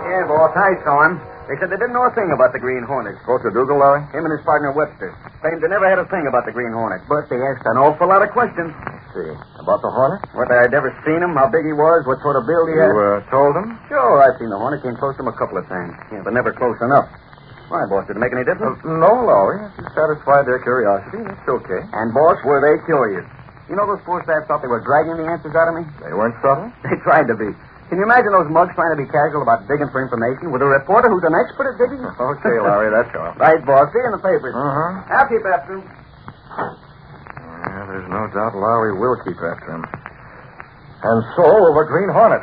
Yeah, boss, I saw him. They said they didn't know a thing about the Green Hornet. Spoke to Dougal, Larry? Him and his partner Webster. Claimed they never had a thing about the Green Hornet. But they asked an awful lot of questions. See. About the Hornet? Whether I'd ever seen him, how big he was, what sort of build he had. You told them? Sure, I've seen the Hornet. Came close to him a couple of times. Yeah, but never close enough. Why, boss, did it make any difference? No, Lowry. You satisfied their curiosity. That's okay. And, boss, were they curious? You know those poor staff thought they were dragging the answers out of me? They weren't subtle? They tried to be. Can you imagine those mugs trying to be casual about digging for information with a reporter who's an expert at digging? Okay, Larry, that's all. Right, boss. See you in the papers. Uh-huh. I'll keep after him. Yeah, there's no doubt Lowry will keep after him. And so will the Green Hornet.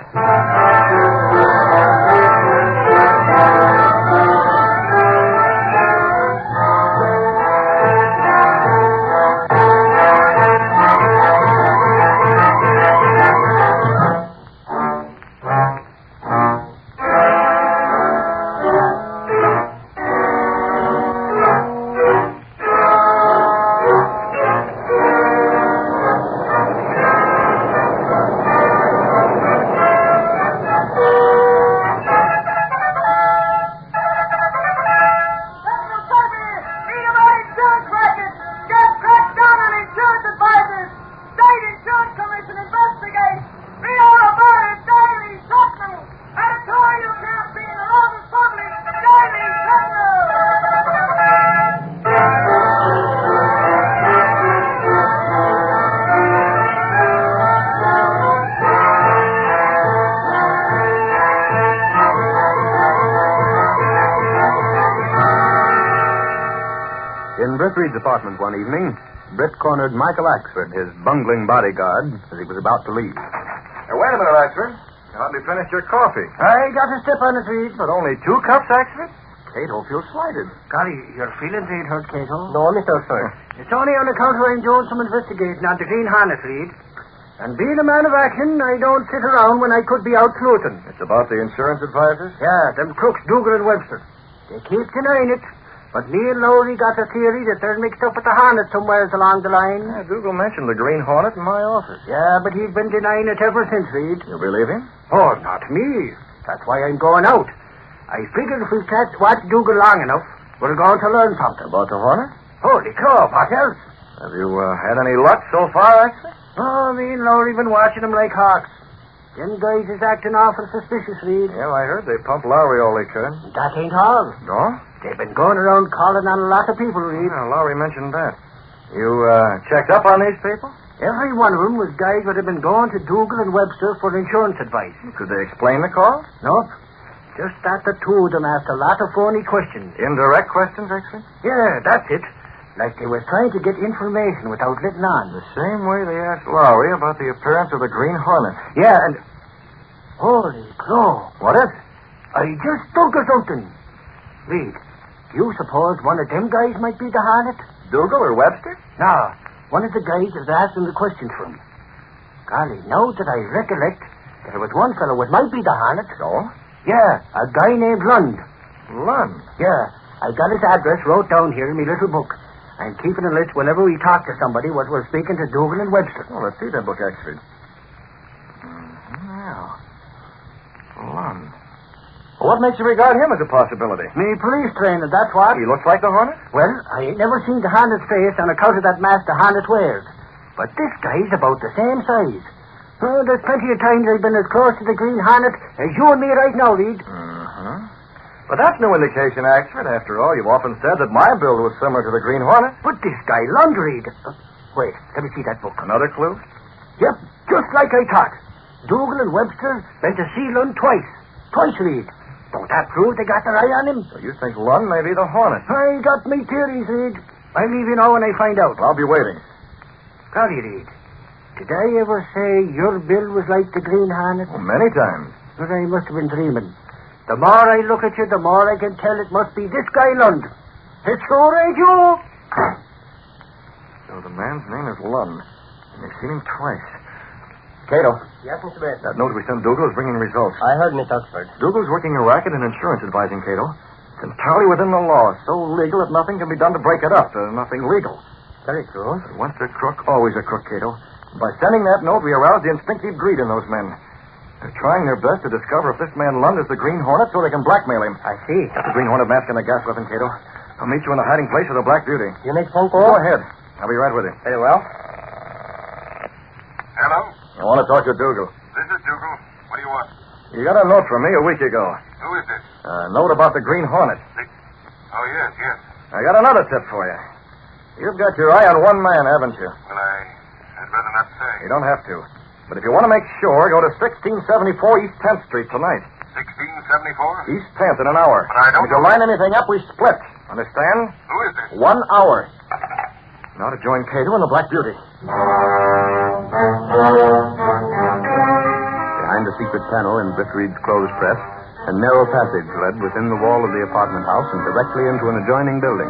In Britt Reed's apartment one evening, Britt cornered Michael Axford, his bungling bodyguard, as he was about to leave. Wait a minute, Axford. You hardly finished your coffee. I got a step on it, Reed. But only 2 cups, Axford? Cato feels slighted. Golly, your feelings ain't hurt, Cato. No, Mr. Oxford. It's only on account of I'm doing some investigating on the Green Hornet, Reed. And being a man of action, I don't sit around when I could be out sleuthing. It's about the insurance advisors? Yeah, them crooks, Dougal and Webster. They keep denying it. But me and Lowry got a theory that they're mixed up with the Hornet somewhere along the line. Yeah, Dougal mentioned the Green Hornet in my office. Yeah, but he's been denying it ever since, Reed. You believe him? Oh, not me. That's why I'm going out. I figured if we can't watch Dougal long enough, we're going to learn something. About the Hornet? Holy crow, what else? Have you had any luck so far, actually? Oh, me and Lowry been watching them like hawks. Them guys is acting awful suspicious, Reed. Yeah, I heard they pumped Lowry all they could. That ain't all. No? They've been going around calling on a lot of people, Reed. Yeah, Lowry mentioned that. You checked up on these people? Every one of them was guys that had been going to Dougal and Webster for insurance advice. Could they explain the call? Nope. Just that the two of them asked a lot of phony questions. Indirect questions, actually? Yeah, that's it. Like they were trying to get information without letting on. The same way they asked Lowry about the appearance of the Green Hornet. Yeah, and... Holy crow. What is? I just thunk of something. Reed, you suppose one of them guys might be the Hornet? Dougal or Webster? No, one of the guys that was asking the questions from. Golly, now that I recollect, there was one fellow that might be the Hornet. So? Yeah, a guy named Lund. Lund? Yeah, I got his address wrote down here in my little book. I'm keeping a list whenever we talk to somebody what we're speaking to Dougal and Webster. Oh, let's see that book, Axford. Well, Lund. Well, what makes you regard him as a possibility? Me police trainer, that's what. He looks like the Hornet? Well, I ain't never seen the Hornet's face on account of that mask the Hornet wears. But this guy's about the same size. Oh, there's plenty of times I've been as close to the Green Hornet as you and me right now, Reed. Uh-huh. But that's no indication, Axford. After all, you've often said that my build was similar to the Green Hornet. But this guy, Lund, Reed. Wait, let me see that book. Another clue? Yep, just like I thought. Dougal and Webster went to see Lund twice. Twice, Reed. Don't that prove they got their eye on him? So you think Lund may be the Hornet? I got me theories, Reed. I'll leave you know when I find out. I'll be waiting. Golly, Reed. Did I ever say your bill was like the Green Hornet? Oh, many times. But I must have been dreaming. The more I look at you, the more I can tell it must be this guy, Lund. It's sure ain't you? So the man's name is Lund, and they've seen him twice. Cato. Yes, Mr. Britt. That note we sent Dougal is bringing results. I heard Miss Oxford. Dougal's working a racket in insurance advising, Cato. It's entirely within the law. So legal that nothing can be done to break it up. Nothing legal. Very true. But once a crook, always a crook, Cato. By sending that note, we aroused the instinctive greed in those men. They're trying their best to discover if this man Lund is the Green Hornet so they can blackmail him. I see. Got the Green Hornet mask and the gas weapon, Cato. I'll meet you in the hiding place of the Black Beauty. You make phone call? Go ahead. I'll be right with you. Very well. Hello? I want to talk to Dougal. This is Dougal. What do you want? You got a note from me a week ago. Who is this? A note about the Green Hornet. Oh, yes, yes. I got another tip for you. You've got your eye on one man, haven't you? Well, I'd rather not say. You don't have to. But if you want to make sure, go to 1674 East 10th Street tonight. 1674? East 10th in an hour. But I don't If you line anything up, we split. Understand? Who is this? 1 hour. Now to join Cato and the Black Beauty. Behind a secret panel in Britt Reed's clothes press, a narrow passage led within the wall of the apartment house and directly into an adjoining building.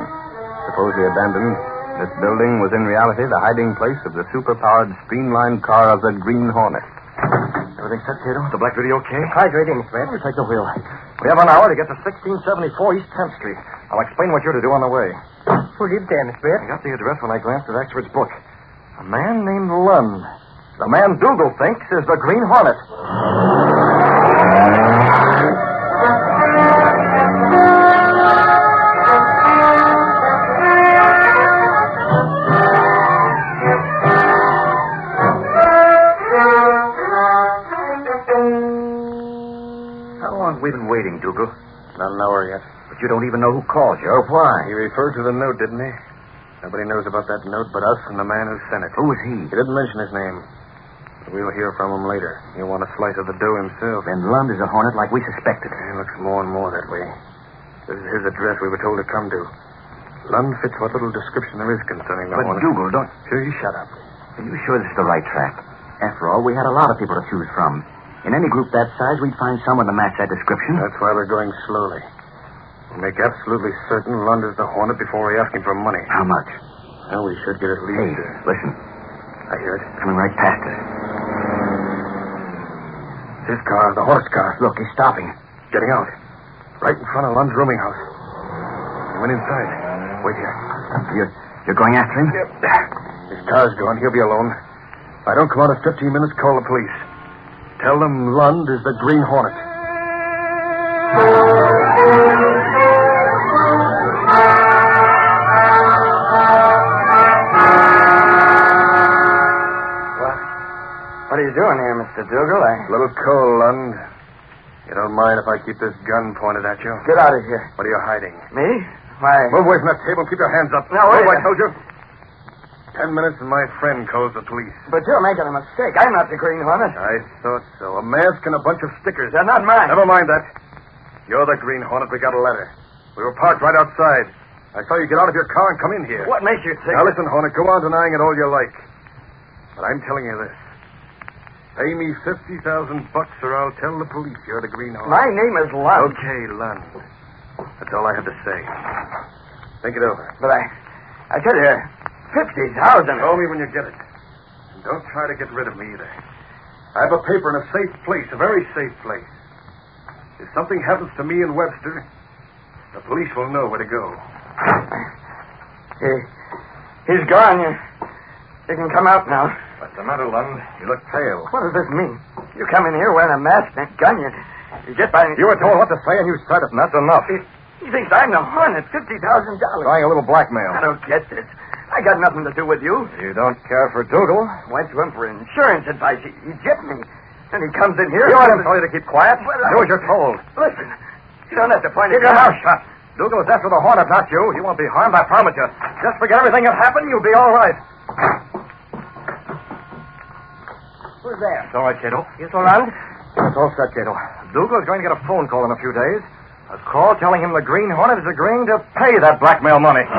Supposedly abandoned, this building was in reality the hiding place of the super-powered, streamlined car of the Green Hornet. Everything set, Cato? The Black Beauty okay? Car's right in, Fred. You take the wheel. We have an hour to get to 1674 East 10th Street. I'll explain what you're to do on the way. Who lived there, Miss Fred? I got the address when I glanced at Axford's book. A man named Lund. The man Dougal thinks is the Green Hornet. We've been waiting, Dougal. Not an hour yet. But you don't even know who called you or why. He referred to the note, didn't he? Nobody knows about that note but us and the man who sent it. Who is he? He didn't mention his name. We'll hear from him later. He'll want a slice of the dough himself. Then Lund is a hornet like we suspected. It looks more and more that way. This is his address we were told to come to. Lund fits what little description there is concerning the hornet. But Dougal, don't... Sure, you shut up. Are you sure this is the right track? After all, we had a lot of people to choose from. In any group that size, we'd find someone to match that description. That's why we're going slowly. We'll make absolutely certain Lund is the hornet before we ask him for money. How much? Well, we should get at least... Hey, listen. I hear it. Coming right past us. His car, the horse car. Look, he's stopping. Getting out. Right in front of Lund's rooming house. He went inside. Wait here. You're going after him? Yep. His car's gone. He'll be alone. If I don't come out in 15 minutes, call the police. Tell them Lund is the Green Hornet. What are you doing here, Mr. Dougal? A little cold, Lund. You don't mind if I keep this gun pointed at you? Get out of here. What are you hiding? Me? Why? Move away from that table and keep your hands up. No, wait. I told you. 10 minutes and my friend calls the police. But you're making a mistake. I'm not the Green Hornet. I thought so. A mask and a bunch of stickers. They're not mine. Never mind that. You're the Green Hornet. We got a letter. We were parked right outside. I saw you get out of your car and come in here. What makes you think... Now listen, Hornet, go on denying it all you like. But I'm telling you this. Pay me $50,000 or I'll tell the police you're the Green Hornet. My name is Lund. Okay, Lund. That's all I have to say. Think it over. But I tell you... 50,000. Call me when you get it. And don't try to get rid of me either. I have a paper in a safe place, a very safe place. If something happens to me and Webster, the police will know where to go. He's gone. You can come out now. What's the matter, Lund? You look pale. What does this mean? You come in here wearing a mask and a gun. You get by... You were told what to say and you said it, and that's enough. He thinks I'm the Hornet. $50,000. Trying a little blackmail. I don't get this. I got nothing to do with you. You don't care for Dougal? Went to him for insurance advice. He gypped me. And he comes in here... You want him to tell you to keep quiet? Well, do as you're told. Listen, you don't have to point Keep your mouth shut. Dougal is after the Hornet, not you. He won't be harmed, I promise you. Just forget everything that happened, you'll be all right. Who's there? It's all right, Cato. You still around? It's all set, Cato. Dougal is going to get a phone call in a few days. A call telling him the Green Hornet is agreeing to pay that blackmail money.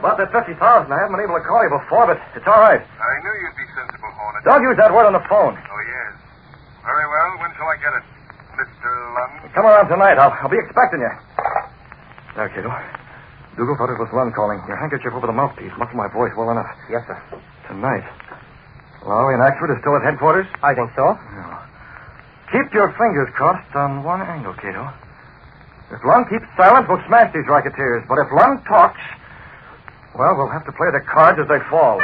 About that $50,000, I haven't been able to call you before, but it's all right. I knew you'd be sensible, Hornet. Don't use that word on the phone. Oh, yes. Very well. When shall I get it, Mr. Lund? Come around tonight. I'll be expecting you. There, Cato. Dougal thought it was Lund calling. Your handkerchief over the mouthpiece muffled my voice well enough. Yes, sir. Tonight. Lowry and Axford is still at headquarters? I think so. No. Keep your fingers crossed on one angle, Cato. If Lund keeps silent, we'll smash these racketeers. But if Lund talks, well, we'll have to play the cards as they fall.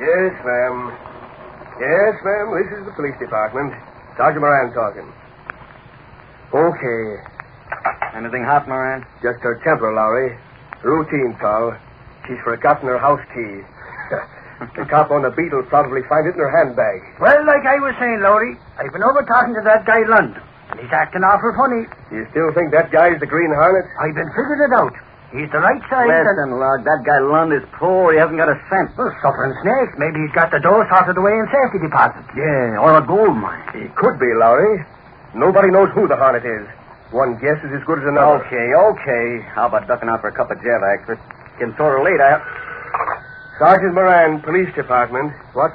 Yes, ma'am. Yes, ma'am. This is the police department. Sergeant Moran talking. Okay. Anything hot, Moran? Just her temper, Lowry. Routine call. She's forgotten her house key. The cop on the beat will probably find it in her handbag. Well, like I was saying, Lowry, I've been over talking to that guy Lund. He's acting awful funny. You still think that guy's the Green Hornet? I've been figuring it out. He's the right size. Listen, Lug, that guy Lund is poor. He hasn't got a cent. Well, suffering snakes. Maybe he's got the dough sorted away in safety deposits. Yeah, or a gold mine. He could be, Lowry. Nobody knows who the Hornet is. One guess is as good as another. Okay. How about ducking out for a cup of Javax? It's getting sort of late. Sergeant Moran, Police Department. What?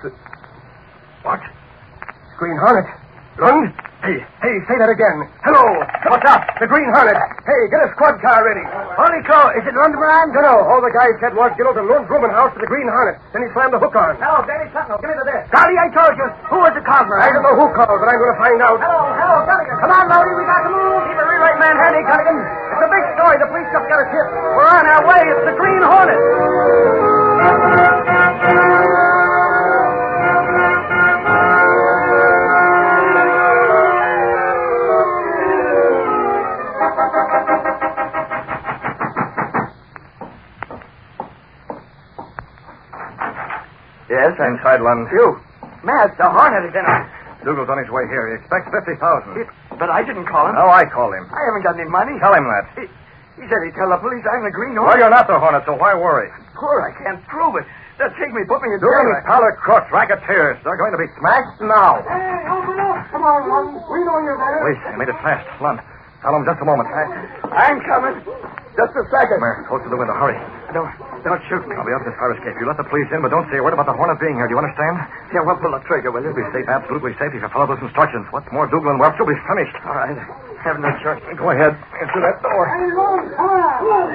Green Hornet. Lund? Hey, say that again. Hello. What's up? The Green Hornet. Hey, get a squad car ready. Holy cow, is it Lund, Moran? No. All the guy said was get over to Lund's rooming house to the Green Hornet. Then he slammed the hook on. Hello, Danny Sentinel. Give me the desk. Golly, I told you. Who was the call, Moran? I don't know who called, but I'm going to find out. Hello, Cunningham. Come on, Lowry. We got to move. Keep it real right man handy, Cunningham. It's a big story. The police just got a tip. We're on our way. It's the Green Hornet. Yes, inside Lund. You. Matt, the Hornet is in it. Dougal's on his way here. He expects 50,000. But I didn't call him. No, I called him. I haven't got any money. Tell him that. He said he'd tell the police I'm the Green Well, Hornet. you're not the Hornet, so why worry? Poor, I can't prove it. They'll take me, put me in Dougal jail. and Powder Crooks, racketeers. They're going to be smashed now. Hey, open up. Come on, Lund. We know you're there. Police, they made it fast. Lund, tell them just a moment. I'm coming. Just a second. Come here, close to the window. Hurry. Don't shoot me. I'll be up this fire escape. You let the police in, but don't say a word about the Hornet being here. Do you understand? Yeah, well, pull the trigger, will you? You'll be safe, absolutely safe, if you follow those instructions. What's more, Dougal and Welch will be finished. All right. Have no choice. Go ahead. Answer that door. Hey, Lund, come on.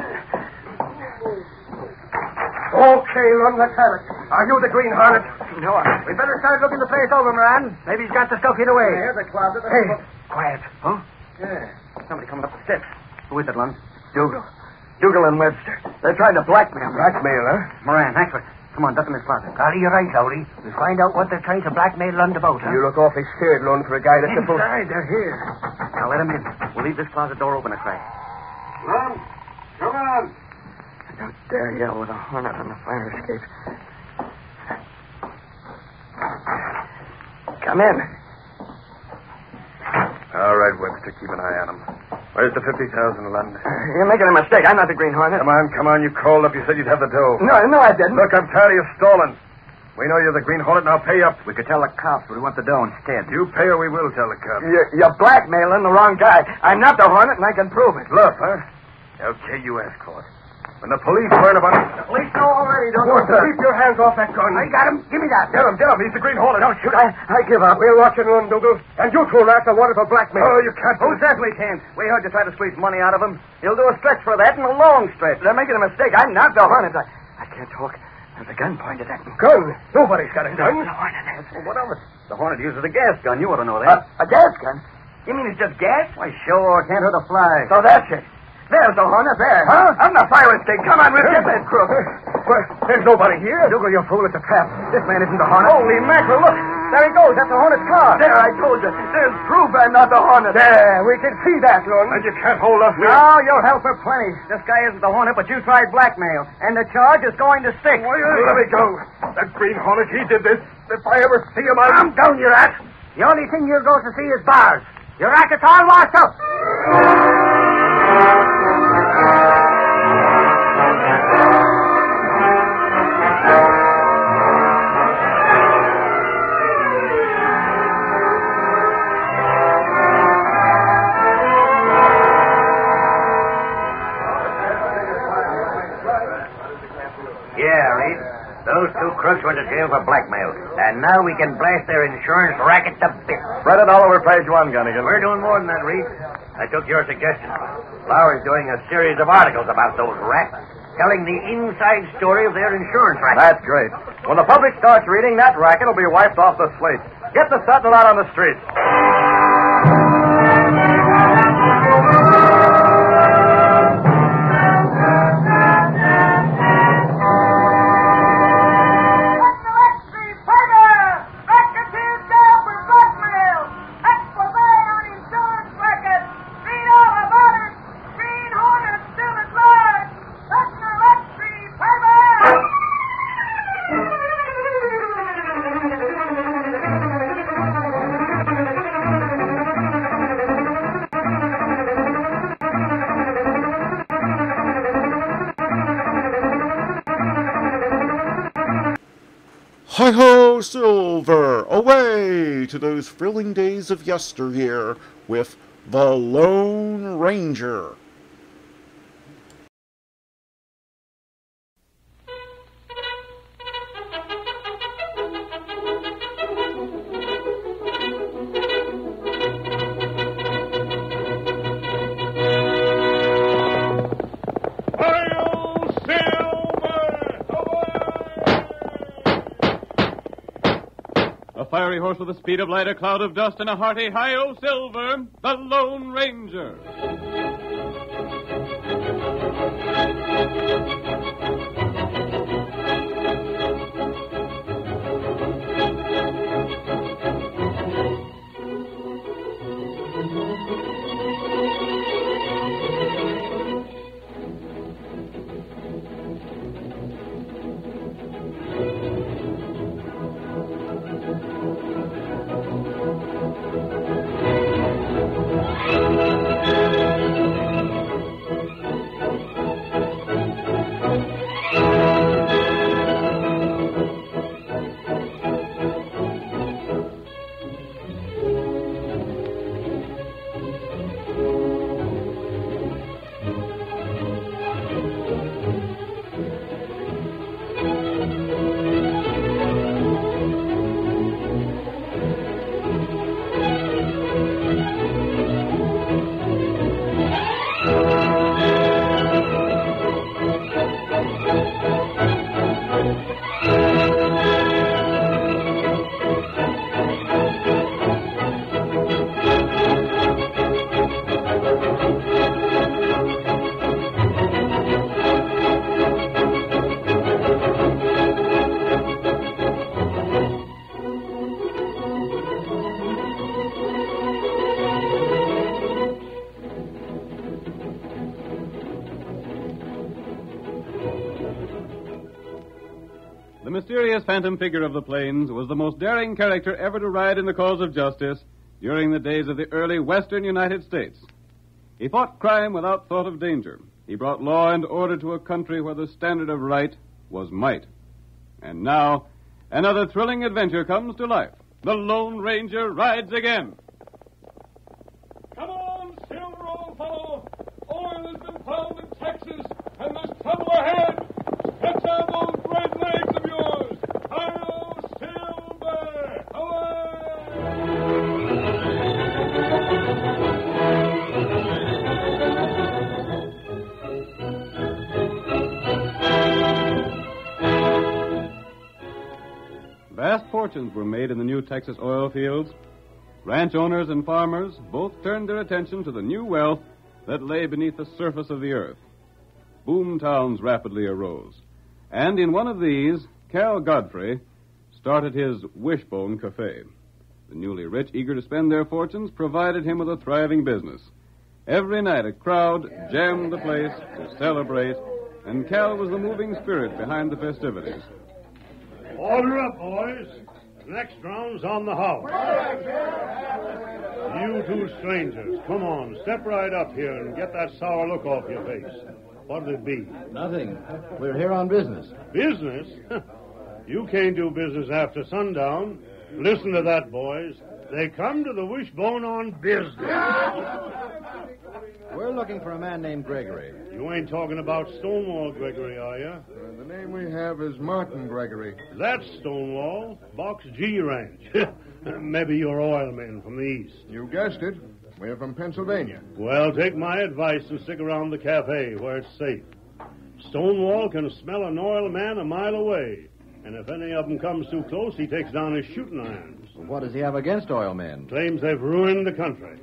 Okay, Lund, let's have it. Are you the Green Hornet? No, we better start looking the place over, Moran. Maybe he's got the stuff hid away. Here's the closet. Hey, quiet. Huh? Yeah. Somebody coming up the steps. Who is it, Lund? Dougal and Webster. They're trying to blackmail me. Blackmail, huh? Moran, Hackford. Come on, duck in this closet. Golly, you're right, Lowry. We'll find out what they're trying to blackmail Lund about, huh? You look awfully scared, Lund, for a guy that's supposed... Inside, they're here. Now, let them in. We'll leave this closet door open a crack. Lund, come on. I don't dare yell with a Hornet on the fire escape. Come in. All right, Webster, keep an eye on him. Where's the 50,000, Lund? You're making a mistake. I'm not the Green Hornet. Come on. You called up. You said you'd have the dough. No, I didn't. Look, I'm tired of you stalling. We know you're the Green Hornet. Now pay up. We could tell the cops, but we want the dough instead. You pay or we will tell the cops. You're blackmailing the wrong guy. I'm not the Hornet, and I can prove it. Bluff, huh? Okay, you ask for it. When the police learn about it... The police know already, don't What's they? that? Keep your hands off that gun. I got him. Give me that. Get him. He's the Green Hornet. Don't shoot. I give up. We'll watch it, Lund, Dougal. And you two rats are wanted for blackmail. Oh, you can't... Who says we can't? We heard you try to squeeze money out of him. He'll do a stretch for that and a long stretch. They're making a mistake. I'm not the Hornet. I can't talk. There's a gun pointed at me. Gun? Nobody's got a gun. The Hornet has. Well, what of it? The Hornet uses a gas gun. You ought to know that. A gas gun? You mean it's just gas? Why, sure. Can't hurt a fly. So that's it. There's the Hornet there. Huh? On the fire escape. Come on, we'll get that crook. Well, there's nobody here. Dougal, you fool. It's a trap. This man isn't the Hornet. Holy mackerel, look. There he goes. That's the Hornet's car. There, I told you. There's proof I'm not the Hornet. There, we can see that, Lund. And you can't hold us. No, you'll help her plenty. This guy isn't the Hornet, but you tried blackmail. And the charge is going to stick. Let me go. That Green Hornet, he did this. If I ever see him, I'm down, you rat. The only thing you're going to see is bars. Your racket's all washed up. Those two crooks went to jail for blackmail. And now we can blast their insurance racket to bits. Spread it all over page 1, Gunnigan. We're doing more than that, Reed. I took your suggestion. Lowry's doing a series of articles about those rats. telling the inside story of their insurance racket. That's great. When the public starts reading, that racket will be wiped off the slate. Get the sentinel out on the street. Hi-ho, Silver! Away to those thrilling days of yesteryear with the Lone Ranger. Fiery horse with the speed of light, a cloud of dust, and a hearty hi-yo Silver, the Lone Ranger. The mysterious phantom figure of the plains was the most daring character ever to ride in the cause of justice during the days of the early western United States. He fought crime without thought of danger. He brought law and order to a country where the standard of right was might. And now, another thrilling adventure comes to life. The Lone Ranger rides again. Come on, Silver, old fellow. Oil has been found in Texas, and there's trouble ahead. Stretch out those great legs of yours. Hi-yo, Silver! Vast fortunes were made in the new Texas oil fields. Ranch owners and farmers both turned their attention to the new wealth that lay beneath the surface of the earth. Boom towns rapidly arose. And in one of these, Cal Godfrey started his Wishbone Cafe. The newly rich, eager to spend their fortunes, provided him with a thriving business. Every night, a crowd jammed the place to celebrate, and Cal was the moving spirit behind the festivities. Order up, boys. The next round's on the house. You two strangers, come on, step right up here and get that sour look off your face. What'll it be? Nothing. We're here on business. Business? You can't do business after sundown. Listen to that, boys. They come to the Wishbone on business. We're looking for a man named Gregory. You ain't talking about Stonewall Gregory, are you? The name we have is Martin Gregory. That's Stonewall, Box G Ranch. Maybe you're oilmen from the east. You guessed it. We're from Pennsylvania. Well, take my advice and stick around the cafe where it's safe. Stonewall can smell an oil man a mile away. And if any of them comes too close, he takes down his shooting irons. What does he have against oil men? Claims they've ruined the country.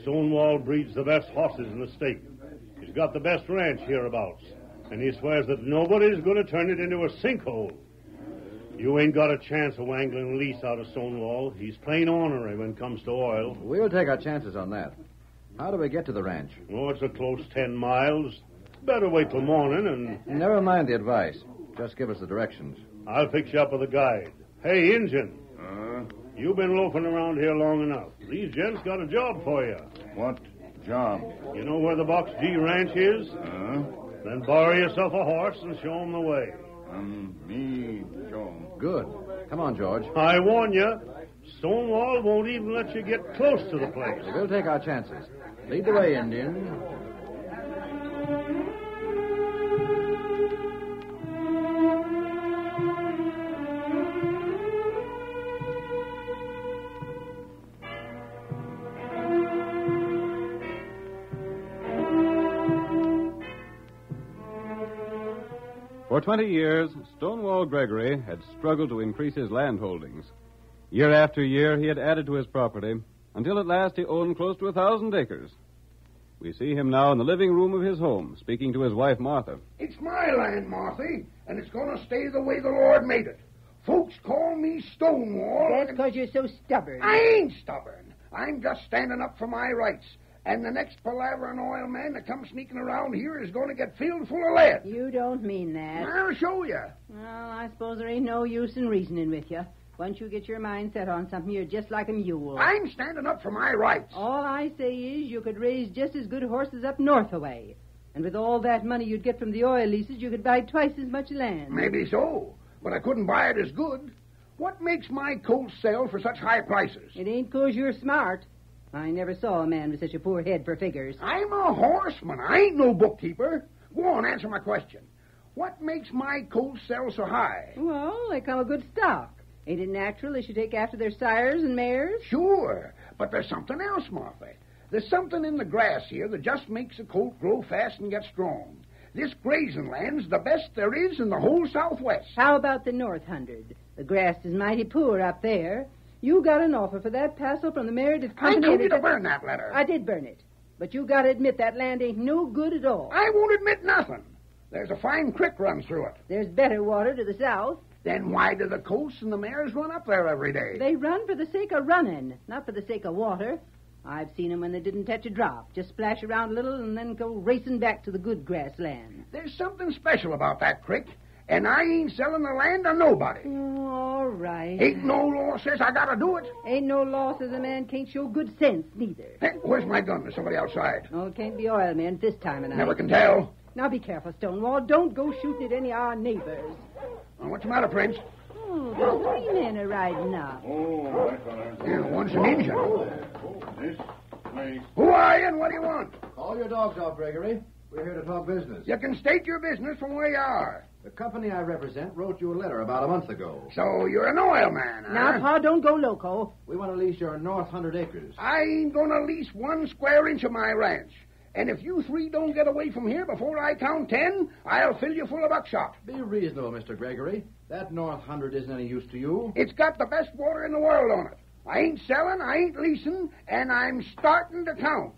Stonewall breeds the best horses in the state. He's got the best ranch hereabouts. And he swears that nobody's going to turn it into a sinkhole. You ain't got a chance of wangling a lease out of Stonewall. He's plain ornery when it comes to oil. We'll take our chances on that. How do we get to the ranch? Oh, it's a close 10 miles. Better wait till morning and... Never mind the advice. Just give us the directions. I'll fix you up with a guide. Hey, Injun. You've been loafing around here long enough. These gents got a job for you. What job? You know where the Box G Ranch is? Then borrow yourself a horse and show 'em the way. Me, Joe. Good. Come on, George. I warn you, Stonewall won't even let you get close to the place. We'll take our chances. Lead the way, Indian. For 20 years, Stonewall Gregory had struggled to increase his land holdings. Year after year, he had added to his property, until at last he owned close to 1,000 acres. We see him now in the living room of his home, speaking to his wife, Martha. It's my land, Marthy, and it's going to stay the way the Lord made it. Folks call me Stonewall. That's because you're so stubborn. I ain't stubborn. I'm just standing up for my rights. And the next palavering oil man that comes sneaking around here is going to get filled full of lead. You don't mean that. I'll show you. Well, I suppose there ain't no use in reasoning with you. Once you get your mind set on something, you're just like a mule. I'm standing up for my rights. All I say is you could raise just as good horses up north away. And with all that money you'd get from the oil leases, you could buy twice as much land. Maybe so, but I couldn't buy it as good. What makes my colt sell for such high prices? It ain't 'cause you're smart. I never saw a man with such a poor head for figures. I'm a horseman. I ain't no bookkeeper. Go on, answer my question. What makes my colts sell so high? Well, they come of good stock. Ain't it natural they should take after their sires and mares? Sure, but there's something else, Martha. There's something in the grass here that just makes a colt grow fast and get strong. This grazing land's the best there is in the whole Southwest. How about the North Hundred? The grass is mighty poor up there. You got an offer for that parcel from the Meredith Company. I told you to burn that letter. I did burn it. But you got to admit that land ain't no good at all. I won't admit nothing. There's a fine creek runs through it. There's better water to the south. Then why do the colts and the mares run up there every day? They run for the sake of running, not for the sake of water. I've seen 'em when they didn't touch a drop. Just splash around a little and then go racing back to the good grassland. There's something special about that creek. And I ain't selling the land to nobody. Oh, all right. Ain't no law says I gotta do it. Ain't no law says a man can't show good sense, neither. Hey, where's my gun? There's somebody outside. Oh, it can't be oil men at this time of night. Never can tell. Now be careful, Stonewall. Don't go shooting at any of our neighbors. What's the matter, Prince? Oh, the 3 men are riding up. Oh, my God. Yeah, one's an Indian. This place. Who are you and what do you want? Call your dogs off, Gregory. We're here to talk business. You can state your business from where you are. The company I represent wrote you a letter about a month ago. So you're an oil man, huh? Now, Pa, don't go loco. We want to lease your North 100 acres. I ain't gonna lease 1 square inch of my ranch. And if you 3 don't get away from here before I count 10, I'll fill you full of buckshot. Be reasonable, Mr. Gregory. That North 100 isn't any use to you. It's got the best water in the world on it. I ain't selling, I ain't leasing, and I'm starting to count.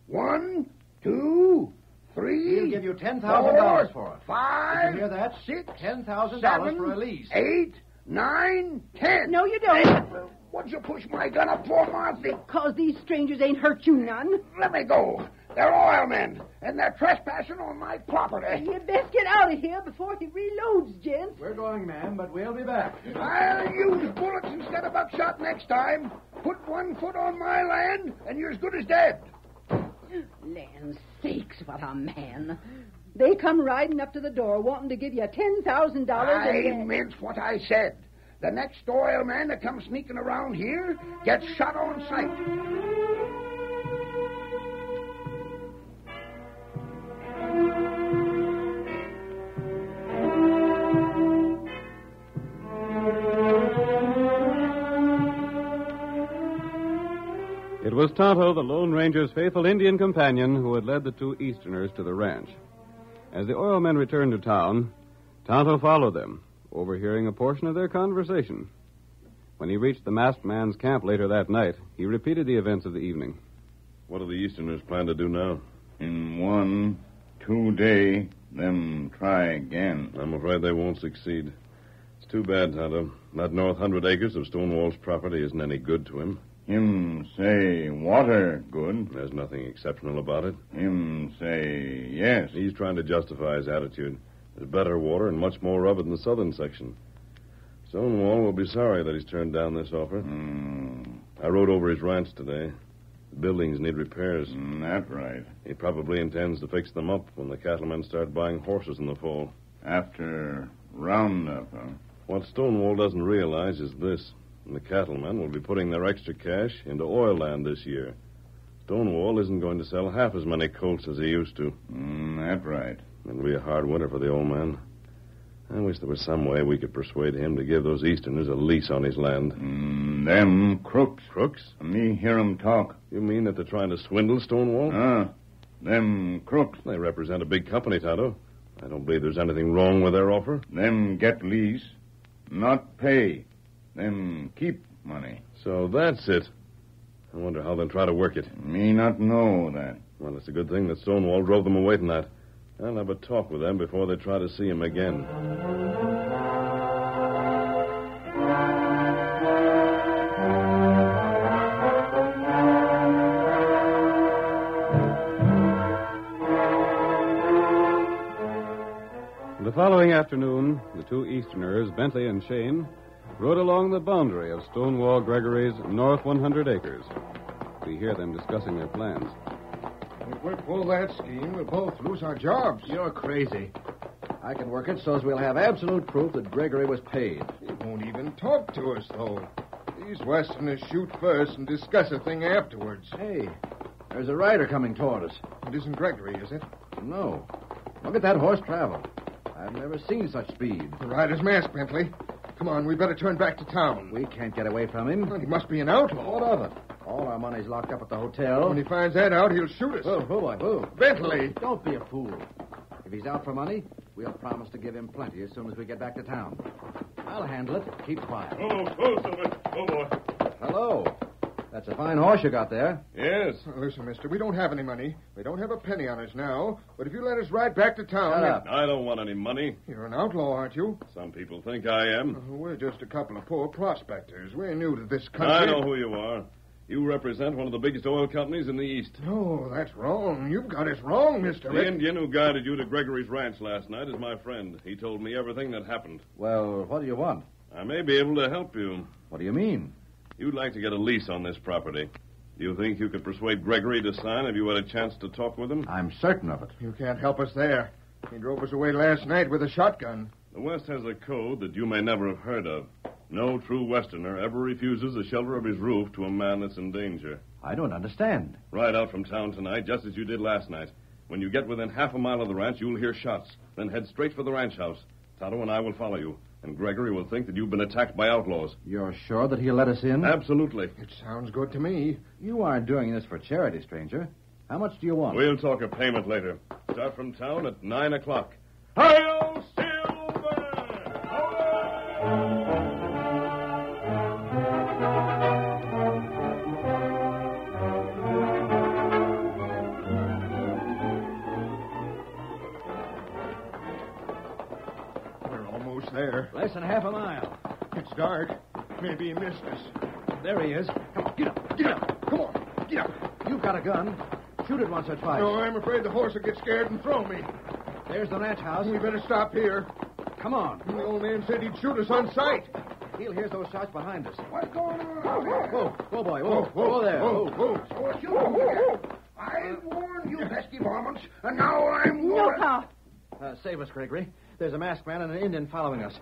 1, 2, 3. We'll give you $10,000 for it. 5. Did you hear that? 6. $10,000 for a lease. 8, 9, 10. No, you don't. What'd you push my gun up for, Marthy? Because these strangers ain't hurt you none. Let me go. They're oil men, and they're trespassing on my property. You best get out of here before he reloads, gents. We're going, ma'am, but we'll be back. I'll use bullets instead of buckshot next time. Put 1 foot on my land, and you're as good as dead. Land sakes, what a man. They come riding up to the door wanting to give you $10,000. I meant what I said. The next oil man that comes sneaking around here gets shot on sight. It was Tonto, the Lone Ranger's faithful Indian companion, who had led the 2 Easterners to the ranch. As the oil men returned to town, Tonto followed them, overhearing a portion of their conversation. When he reached the masked man's camp later that night, he repeated the events of the evening. What do the Easterners plan to do now? In 1, 2 day, them try again. I'm afraid they won't succeed. It's too bad, Tonto. That north 100 acres of Stonewall's property isn't any good to him. Him say water good. There's nothing exceptional about it. Him say yes. He's trying to justify his attitude. There's better water and much more of it in the southern section. Stonewall will be sorry that he's turned down this offer. I rode over his ranch today. The buildings need repairs. That's right. He probably intends to fix them up when the cattlemen start buying horses in the fall. After roundup, huh? What Stonewall doesn't realize is this. The cattlemen will be putting their extra cash into oil land this year. Stonewall isn't going to sell half as many colts as he used to. That's right. It'll be a hard winter for the old man. I wish there was some way we could persuade him to give those Easterners a lease on his land. Them crooks. Crooks? Me hear 'em talk. You mean that they're trying to swindle Stonewall? Them crooks. They represent a big company, Tonto. I don't believe there's anything wrong with their offer. Them get lease, not pay. Them keep money. So that's it. I wonder how they'll try to work it. Me not know that. Well, it's a good thing that Stonewall drove them away tonight. I'll have a talk with them before they try to see him again. The following afternoon, the two Easterners, Bentley and Shane, rode along the boundary of Stonewall Gregory's north 100 acres. We hear them discussing their plans. If we pull that scheme, we'll both lose our jobs. You're crazy. I can work it so as we'll have absolute proof that Gregory was paid. He won't even talk to us, though. These Westerners shoot first and discuss a thing afterwards. Hey, there's a rider coming toward us. It isn't Gregory, is it? No. Look at that horse travel. I've never seen such speed. The rider's masked, Bentley. Come on, we better turn back to town. We can't get away from him. Well, he must be an outlaw. What of it? All our money's locked up at the hotel. When he finds that out, he'll shoot us. Oh, boy, boo. Bentley! Don't be a fool. If he's out for money, we'll promise to give him plenty as soon as we get back to town. I'll handle it. Keep quiet. Oh, Silver. Oh, boy. Hello. That's a fine horse you got there. Yes. Listen, mister, we don't have any money. We don't have a penny on us now. But if you let us ride back to town... Shut up. I don't want any money. You're an outlaw, aren't you? Some people think I am. We're just a couple of poor prospectors. We're new to this country. I know who you are. You represent one of the biggest oil companies in the East. No, that's wrong. You've got us wrong, Mr. The Indian who guided you to Gregory's ranch last night is my friend. He told me everything that happened. Well, what do you want? I may be able to help you. What do you mean? You'd like to get a lease on this property. Do you think you could persuade Gregory to sign if you had a chance to talk with him? I'm certain of it. You can't help us there. He drove us away last night with a shotgun. The West has a code that you may never have heard of. No true Westerner ever refuses the shelter of his roof to a man that's in danger. I don't understand. Ride out from town tonight, just as you did last night. When you get within half a mile of the ranch, you'll hear shots. Then head straight for the ranch house. Tonto and I will follow you. And Gregory will think that you've been attacked by outlaws. You're sure that he'll let us in? Absolutely. It sounds good to me. You aren't doing this for charity, stranger. How much do you want? We'll talk of payment later. Start from town at 9 o'clock. Hi-yo, Silver! There. Less than half a mile. It's dark. Maybe he missed us. There he is. Come on, get up. Get up. Come on, get up. You've got a gun. Shoot it once or twice. No, I'm afraid the horse will get scared and throw me. There's the ranch house. We better stop here. Come on. The old man said he'd shoot us on sight. He'll hear those shots behind us. What's going on? Whoa, boy. Whoa there. Whoa. I warned you, pesky varmints, and now I'm warned. No, Pa. Save us, Gregory. There's a masked man and an Indian following us.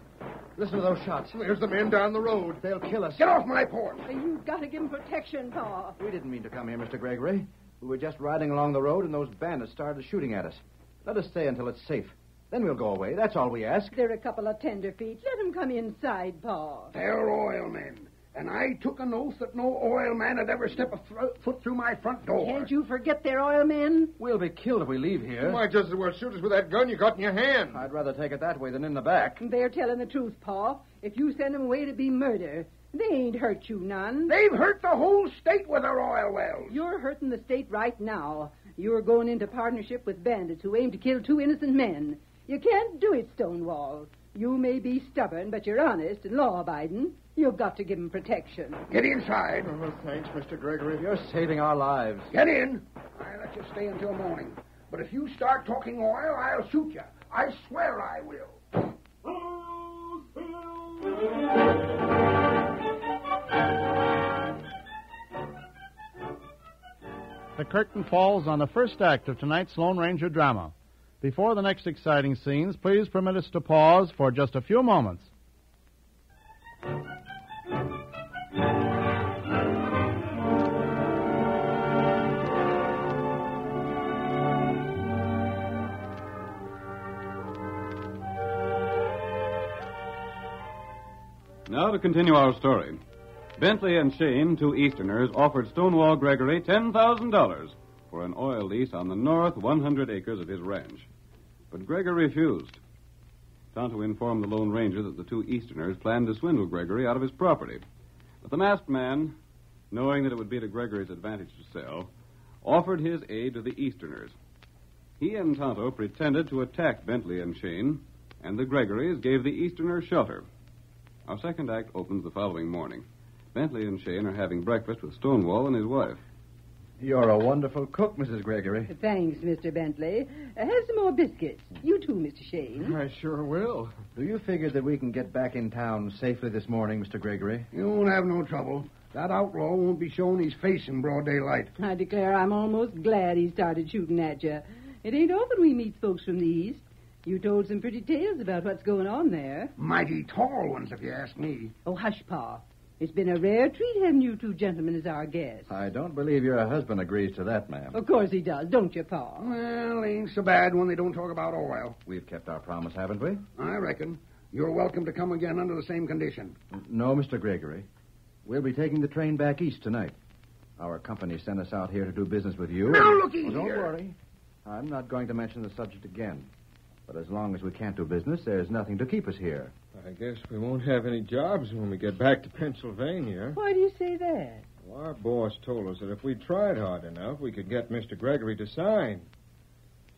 Listen to those shots. There's the men down the road. They'll kill us. Get off my porch. You've got to give him protection, Pa. We didn't mean to come here, Mr. Gregory. We were just riding along the road, and those bandits started shooting at us. Let us stay until it's safe. Then we'll go away. That's all we ask. They're a couple of tenderfeet. Let them come inside, Pa. They're oil men, And I took an oath that no oil man would ever step a foot through my front door. Can't you forget their oil men? We'll be killed if we leave here. You might just as well shoot us with that gun you got in your hand. I'd rather take it that way than in the back. They're telling the truth, Pa. If you send them away, it'd be murder. They ain't hurt you none. They've hurt the whole state with their oil wells. You're hurting the state right now. You're going into partnership with bandits who aim to kill 2 innocent men. You can't do it, Stonewall. You may be stubborn, but you're honest and law-abiding. You've got to give them protection. Get inside. Oh, thanks, Mr. Gregory. You're saving our lives. Get in. I'll let you stay until morning. But if you start talking oil, I'll shoot you. I swear I will. The curtain falls on the first act of tonight's Lone Ranger drama. Before the next exciting scenes, please permit us to pause for just a few moments. Now to continue our story. Bentley and Shane, 2 Easterners, offered Stonewall Gregory $10,000 for an oil lease on the north 100 acres of his ranch. But Gregory refused. Tonto informed the Lone Ranger that the 2 Easterners planned to swindle Gregory out of his property. But the masked man, knowing that it would be to Gregory's advantage to sell, offered his aid to the Easterners. He and Tonto pretended to attack Bentley and Shane, and the Gregorys gave the Easterners shelter. Our second act opens the following morning. Bentley and Shane are having breakfast with Stonewall and his wife. You're a wonderful cook, Mrs. Gregory. Thanks, Mr. Bentley. Have some more biscuits. You too, Mr. Shane. I sure will. Do you figure that we can get back in town safely this morning, Mr. Gregory? You won't have no trouble. That outlaw won't be showing his face in broad daylight. I declare I'm almost glad he started shooting at you. It ain't often we meet folks from the East. You told some pretty tales about what's going on there. Mighty tall ones, if you ask me. Oh, hush, Pa. It's been a rare treat having you 2 gentlemen as our guests. I don't believe your husband agrees to that, ma'am. Of course he does, don't you, Pa? Well, ain't so bad when they don't talk about oil. We've kept our promise, haven't we? I reckon. You're welcome to come again under the same condition. No, Mr. Gregory. We'll be taking the train back east tonight. Our company sent us out here to do business with you. Now, looky here. here. Don't worry. I'm not going to mention the subject again. But as long as we can't do business, there's nothing to keep us here. I guess we won't have any jobs when we get back to Pennsylvania. Why do you say that? Well, our boss told us that if we tried hard enough, we could get Mr. Gregory to sign.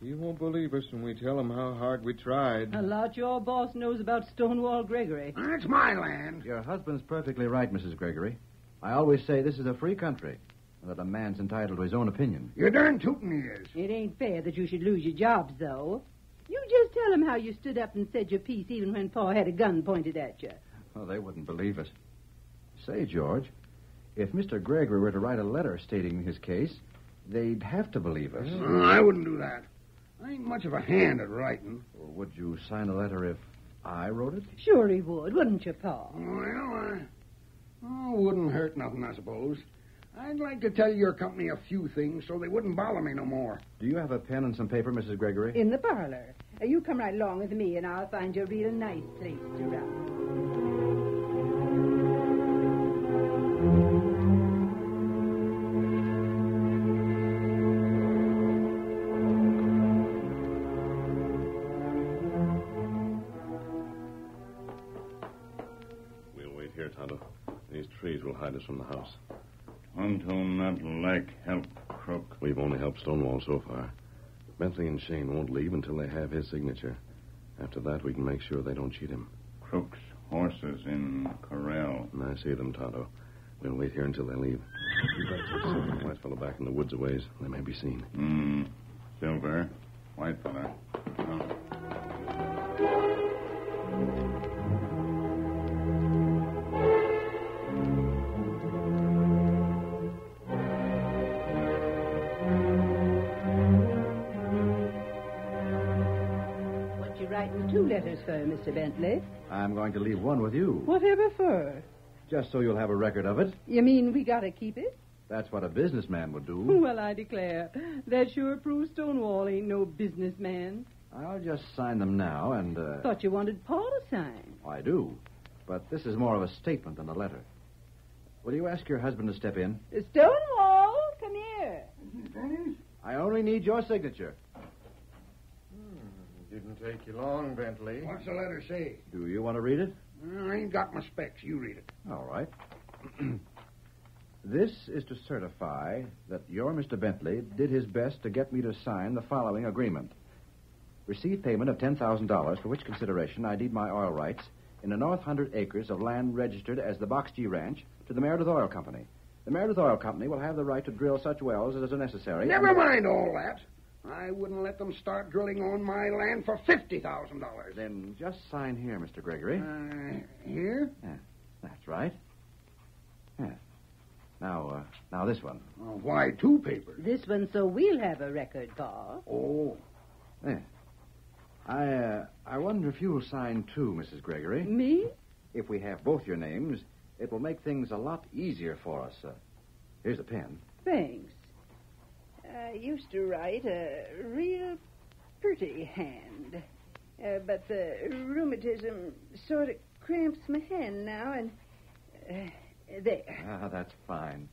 He won't believe us when we tell him how hard we tried. A lot your boss knows about Stonewall Gregory. That's my land. Your husband's perfectly right, Mrs. Gregory. I always say this is a free country, and that a man's entitled to his own opinion. You're darn tootin' he is. It ain't fair that you should lose your jobs, though. You just tell him how you stood up and said your piece even when Pa had a gun pointed at you. Well, they wouldn't believe it. Say, George, if Mr. Gregory were to write a letter stating his case, they'd have to believe us. I wouldn't do that. I ain't much of a hand at writing. Or would you sign a letter if I wrote it? Sure he would, wouldn't you, Pa? Well, wouldn't hurt nothing, I suppose. I'd like to tell your company a few things so they wouldn't bother me no more. Do you have a pen and some paper, Mrs. Gregory? In the parlor. You come right along with me, and I'll find you a real nice place to run. We'll wait here, Tonto. These trees will hide us from the house. Tonto not like help, Crook. We've only helped Stonewall so far. Bentley and Shane won't leave until they have his signature. After that, we can make sure they don't cheat him. Crook's horses in corral. And I see them, Tonto. We'll wait here until they leave. You better take Silver, white fellow, back in the woods a ways. They may be seen. Silver, white fella. Writing 2 letters for, Mr. Bentley. I'm going to leave one with you. Whatever for? Just so you'll have a record of it. You mean we gotta keep it? That's what a businessman would do. Well, I declare, that sure proves Stonewall ain't no businessman. I'll just sign them now and, Thought you wanted Paul to sign. I do. But this is more of a statement than a letter. will you ask your husband to step in? Stonewall, come here. I only need your signature. Didn't take you long, Bentley. What's the letter say? Do you want to read it? I ain't got my specs. You read it. All right. This is to certify that your Mr. Bentley did his best to get me to sign the following agreement. Receive payment of $10,000, for which consideration I deed my oil rights in the North 100 acres of land registered as the Box G Ranch to the Meredith Oil Company. The Meredith Oil Company will have the right to drill such wells as are necessary. Never mind all that. I wouldn't let them start drilling on my land for $50,000. Then just sign here, Mr. Gregory. Here? Yeah, that's right. Yeah. Now this one. Why two papers? This one so we'll have a record, Pa. Oh. Yeah. I wonder if you'll sign too, Mrs. Gregory. Me? If we have both your names, it will make things a lot easier for us. Here's a pen. Thanks. I used to write a real pretty hand. But the rheumatism sort of cramps my hand now, and there. That's fine.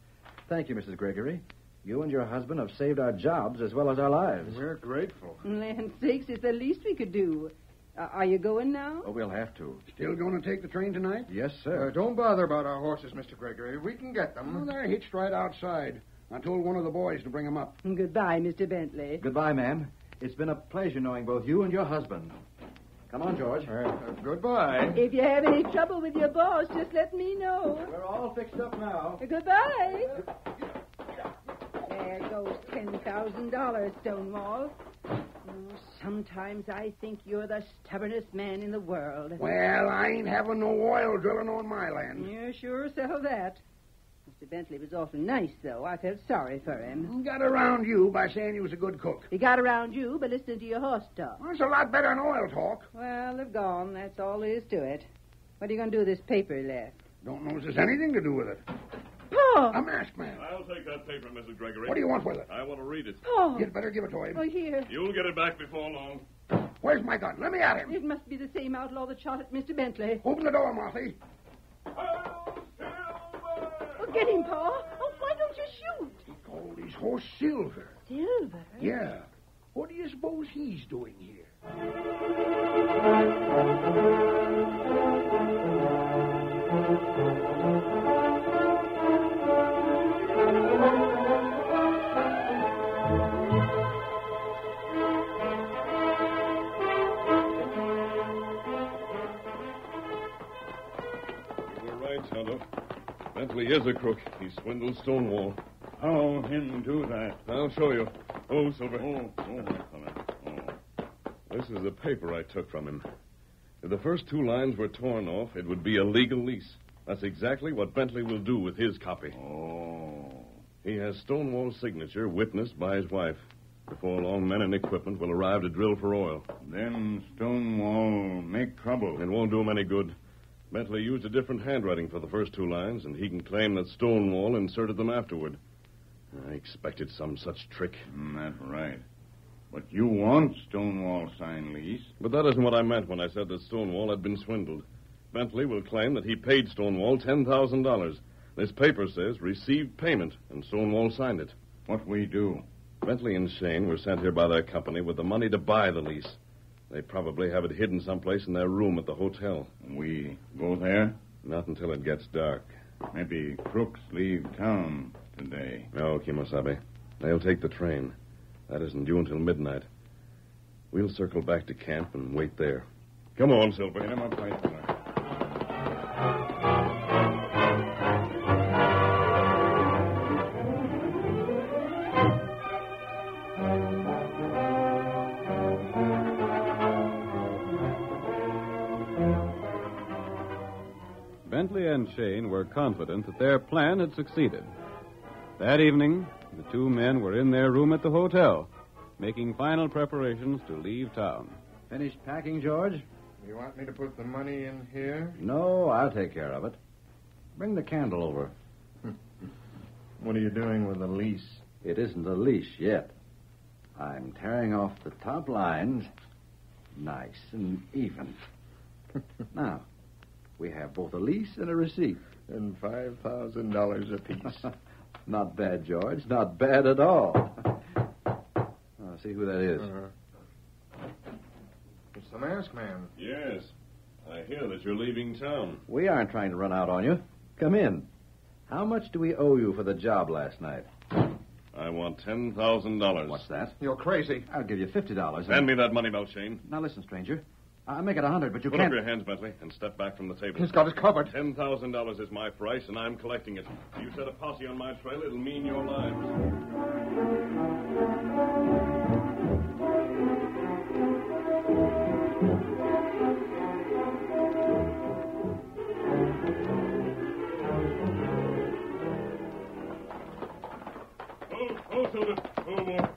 Thank you, Mrs. Gregory. You and your husband have saved our jobs as well as our lives. We're grateful. Land sakes, it's the least we could do. Are you going now? Oh, we'll have to. Still going to take the train tonight? Yes, sir. Don't bother about our horses, Mr. Gregory. We can get them. Oh, they're hitched right outside. I told one of the boys to bring them up. Goodbye, Mr. Bentley. Goodbye, ma'am. It's been a pleasure knowing both you and your husband. Come on, George. Goodbye. If you have any trouble with your boss, just let me know. We're all fixed up now. Goodbye. There goes $10,000, Stonewall. Sometimes I think you're the stubbornest man in the world. Well, I ain't having no oil drilling on my land. You sure sell that. Mr. Bentley was awful nice, though. I felt sorry for him. He got around you by saying he was a good cook. He got around you by listening to your horse talk. Well, it's a lot better than oil talk. Well, they've gone. That's all there is to it. What are you going to do with this paper he left? Don't know if there's anything to do with it. Paul! A masked man. I'll take that paper, Mrs. Gregory. What do you want with it? I want to read it. Paul! You'd better give it to him. Oh, here. You'll get it back before long. Where's my gun? Let me at him. It must be the same outlaw that shot at Mr. Bentley. Open the door, Marthy. Oh, get him, Paul. Oh, why don't you shoot? He called his horse Silver. Silver? Yeah. What do you suppose he's doing here? You were right, Tonto. Bentley is a crook. He swindled Stonewall. How him do that? I'll show you. Oh, Silver. This is the paper I took from him. If the first two lines were torn off, it would be a legal lease. That's exactly what Bentley will do with his copy. Oh. He has Stonewall's signature witnessed by his wife. Before long, men and equipment will arrive to drill for oil. Then Stonewall make trouble. It won't do him any good. Bentley used a different handwriting for the first two lines, and he can claim that Stonewall inserted them afterward. I expected some such trick. That's right. But you want Stonewall sign lease. But that isn't what I meant when I said that Stonewall had been swindled. Bentley will claim that he paid Stonewall $10,000. This paper says received payment, and Stonewall signed it. What we do? Bentley and Shane were sent here by their company with the money to buy the lease. They probably have it hidden someplace in their room at the hotel. We go there? Not until it gets dark. Maybe crooks leave town today. No, Kimosabe. They'll take the train. That isn't due until midnight. We'll circle back to camp and wait there. Come on, Silver. Get him up, right, sir. Bentley and Shane were confident that their plan had succeeded. That evening, the two men were in their room at the hotel, making final preparations to leave town. Finished packing, George? You want me to put the money in here? No, I'll take care of it. Bring the candle over. What are you doing with the lease? It isn't a leash yet. I'm tearing off the top lines nice and even. Now, we have both a lease and a receipt. And $5,000 apiece. Not bad, George. Not bad at all. See who that is. It's the masked man. Yes. I hear that you're leaving town. We aren't trying to run out on you. Come in. How much do we owe you for the job last night? I want $10,000. What's that? You're crazy. I'll give you $50. Hand me that money, Belshane. Now listen, stranger. I'll make it 100, but you Put can't... up your hands, Bentley, and step back from the table. He's got us covered. $10,000 is my price, and I'm collecting it. If you set a posse on my trail, it'll mean your lives. Oh, Silver. Oh, boy.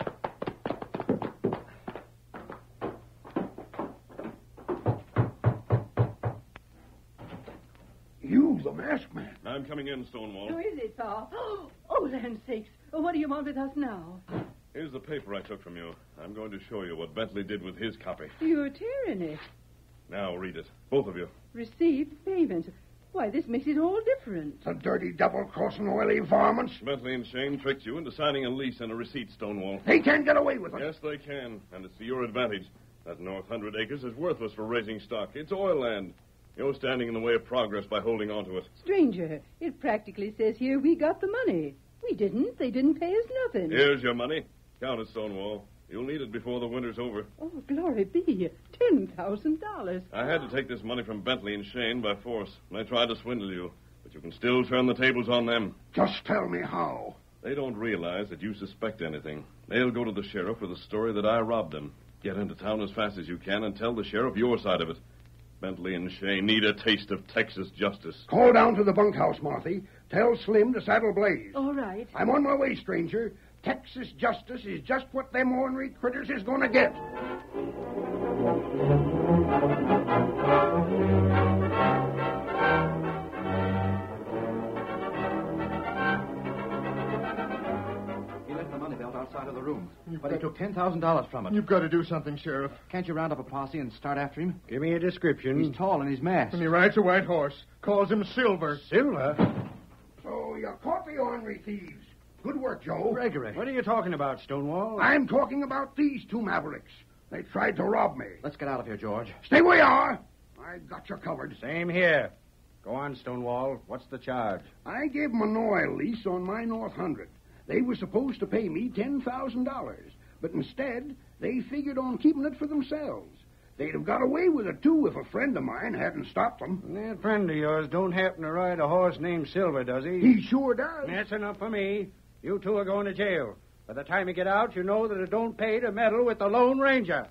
You, the masked man. I'm coming in, Stonewall. Who is it, Pa? Oh, land sakes. What do you want with us now? Here's the paper I took from you. I'm going to show you what Bentley did with his copy. You're tearing it. Now, read it. Both of you. Received payment. Why, this makes it all different. The dirty double-crossing oily varmints. Bentley and Shane tricked you into signing a lease and a receipt, Stonewall. They can't get away with it. Yes, they can, and it's to your advantage. That North 100 acres is worthless for raising stock. It's oil land. You're standing in the way of progress by holding on to it. Stranger, it practically says here we got the money. We didn't. They didn't pay us nothing. Here's your money. Count it, Stonewall. You'll need it before the winter's over. Oh, glory be. $10,000. I had to take this money from Bentley and Shane by force. I tried to swindle you, but you can still turn the tables on them. Just tell me how. They don't realize that you suspect anything. They'll go to the sheriff with the story that I robbed them. Get into town as fast as you can and tell the sheriff your side of it. Bentley and Shane need a taste of Texas justice. Call down to the bunkhouse, Marthy. Tell Slim to saddle Blaze. All right. I'm on my way, stranger. Texas justice is just what them ornery critters is going to get. He left the money belt outside of the room, but he took $10,000 from it. You've got to do something, Sheriff. Can't you round up a posse and start after him? Give me a description. He's tall and he's masked. And he rides a white horse. Calls him Silver. Silver? So you caught the ornery thieves. Good work, Joe. Gregory. What are you talking about, Stonewall? I'm talking about these two mavericks. They tried to rob me. Let's get out of here, George. Stay where you are. I got you covered. Same here. Go on, Stonewall. What's the charge? I gave them an oil lease on my North 100. They were supposed to pay me $10,000, but instead, they figured on keeping it for themselves. They'd have got away with it, too, if a friend of mine hadn't stopped them. That friend of yours don't happen to ride a horse named Silver, does he? He sure does. That's enough for me. You two are going to jail. By the time you get out, you know that it don't pay to meddle with the Lone Ranger.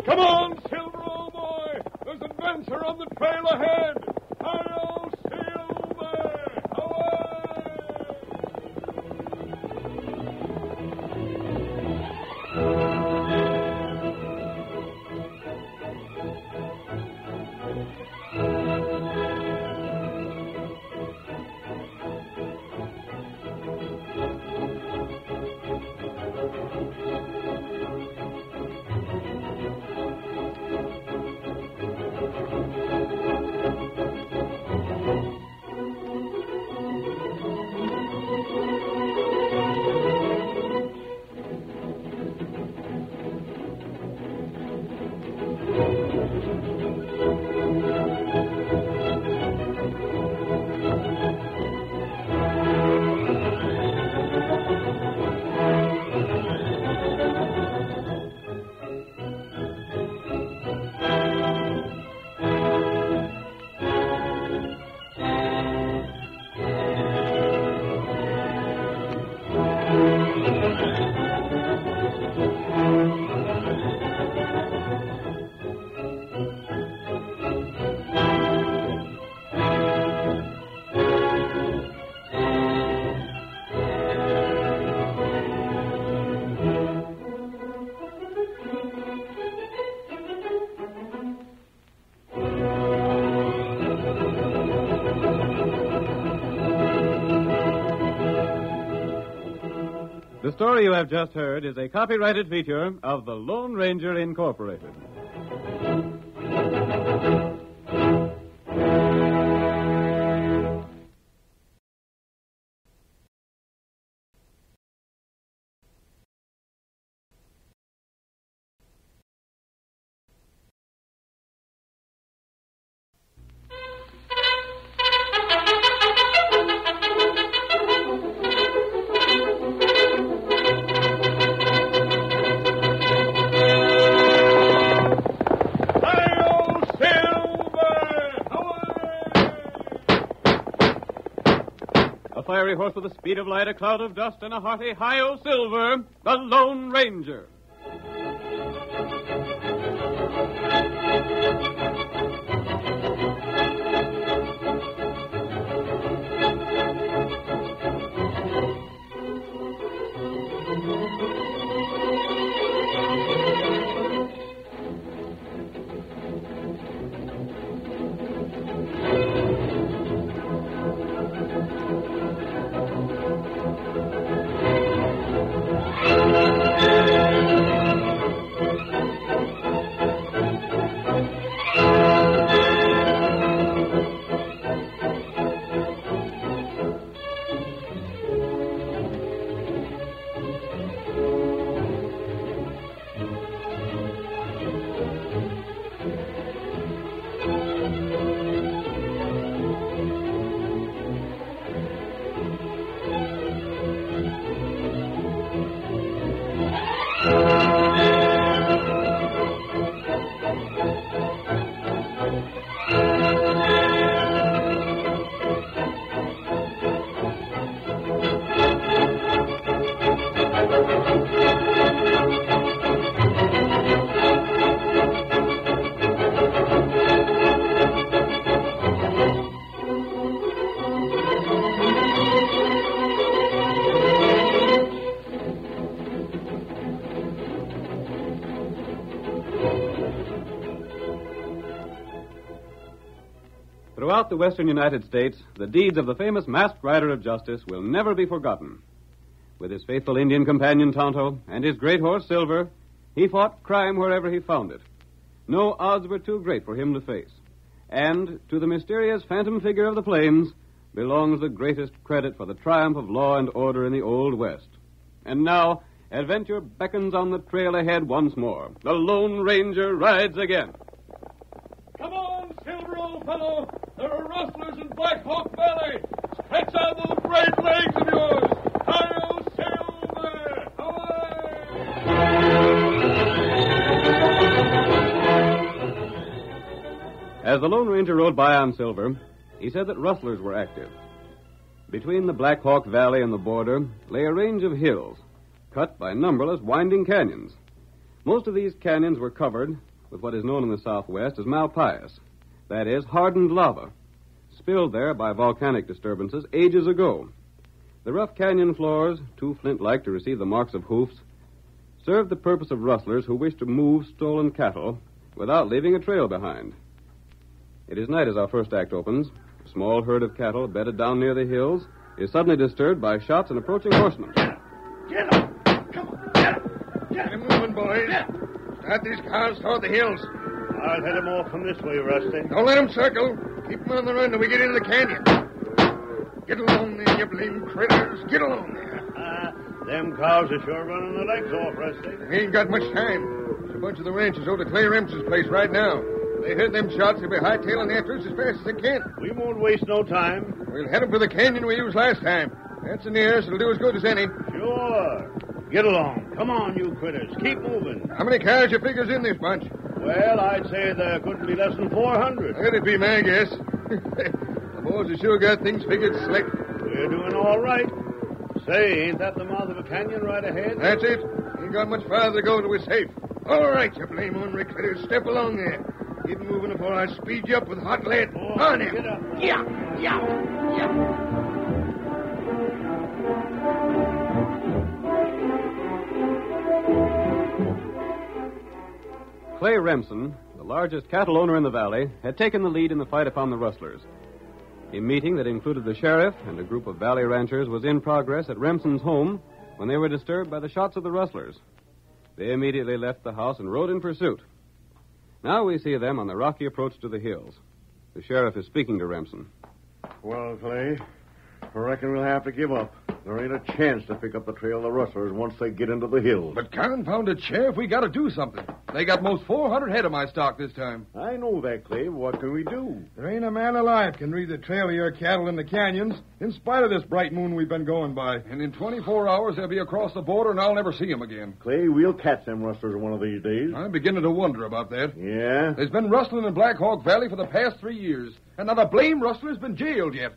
Come on, Silver, old boy. There's adventure on the trail ahead. Hi-yo, Silver! The story you have just heard is a copyrighted feature of the Lone Ranger Incorporated. Fiery horse with the speed of light, a cloud of dust, and a hearty hi-yo Silver, the Lone Ranger. Throughout the western United States, the deeds of the famous masked rider of justice will never be forgotten. With his faithful Indian companion Tonto and his great horse Silver, he fought crime wherever he found it. No odds were too great for him to face. And to the mysterious phantom figure of the plains belongs the greatest credit for the triumph of law and order in the Old West. And now, adventure beckons on the trail ahead once more. The Lone Ranger rides again. Come on, Silver, old fellow. There are rustlers in Black Hawk Valley. Stretch out those great legs of yours. Hi-yo, Silver! As the Lone Ranger rode by on Silver, he said that rustlers were active. Between the Black Hawk Valley and the border lay a range of hills, cut by numberless winding canyons. Most of these canyons were covered with what is known in the Southwest as malpais, that is, hardened lava, spilled there by volcanic disturbances ages ago. The rough canyon floors, too flint-like to receive the marks of hoofs, served the purpose of rustlers who wish to move stolen cattle without leaving a trail behind. It is night as our first act opens. A small herd of cattle bedded down near the hills is suddenly disturbed by shots and approaching horsemen. Get him! Come on, get him! Get him moving, boys. Start these cows toward the hills. I'll head them off from this way, Rusty. Don't let them circle. Keep them on the run till we get into the canyon. Get along there, you blame critters. Get along there. Them cows are sure running their legs off, Rusty. We ain't got much time. There's a bunch of the ranchers over to Clay Remsen's place right now. If they heard them shots, they'll be hightailing after us as fast as they can. We won't waste no time. We'll head them for the canyon we used last time. That's the nearest. It'll do as good as any. Sure. Get along. Come on, you critters. Keep moving. How many cows you figures in this bunch? Well, I'd say there couldn't be less than 400. That'd be my guess. The boys have sure got things figured slick. We're doing all right. Say, ain't that the mouth of a canyon right ahead? That's it. Ain't got much farther to go till we're safe. All right, you blame ornery critters. Step along there. Get moving before I speed you up with hot lead. Oh, on him. Get up. Yeah. Clay Remsen, the largest cattle owner in the valley, had taken the lead in the fight upon the rustlers. A meeting that included the sheriff and a group of valley ranchers was in progress at Remsen's home when they were disturbed by the shots of the rustlers. They immediately left the house and rode in pursuit. Now we see them on the rocky approach to the hills. The sheriff is speaking to Remsen. Well, Clay, I reckon we'll have to give up. There ain't a chance to pick up the trail of the rustlers once they get into the hills. But confounded, Sheriff, we got to do something. They got most 400 head of my stock this time. I know that, Clay. What can we do? There ain't a man alive can read the trail of your cattle in the canyons, in spite of this bright moon we've been going by. And in 24 hours, they'll be across the border, and I'll never see them again. Clay, we'll catch them rustlers one of these days. I'm beginning to wonder about that. Yeah? There's been rustling in Black Hawk Valley for the past 3 years, and not a blame rustler's been jailed yet.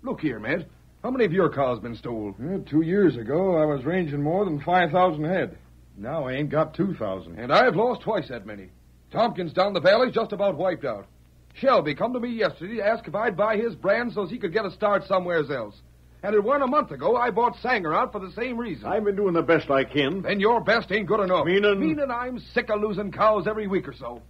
Look here, Matt. How many of your cows been stole? 2 years ago, I was ranging more than 5,000 head. Now I ain't got 2,000. And I've lost twice that many. Tompkins down the valley's just about wiped out. Shelby come to me yesterday to ask if I'd buy his brand so he could get a start somewhere else. And it weren't a month ago I bought Sanger out for the same reason. I've been doing the best I can. Then your best ain't good enough. Meaning I'm sick of losing cows every week or so.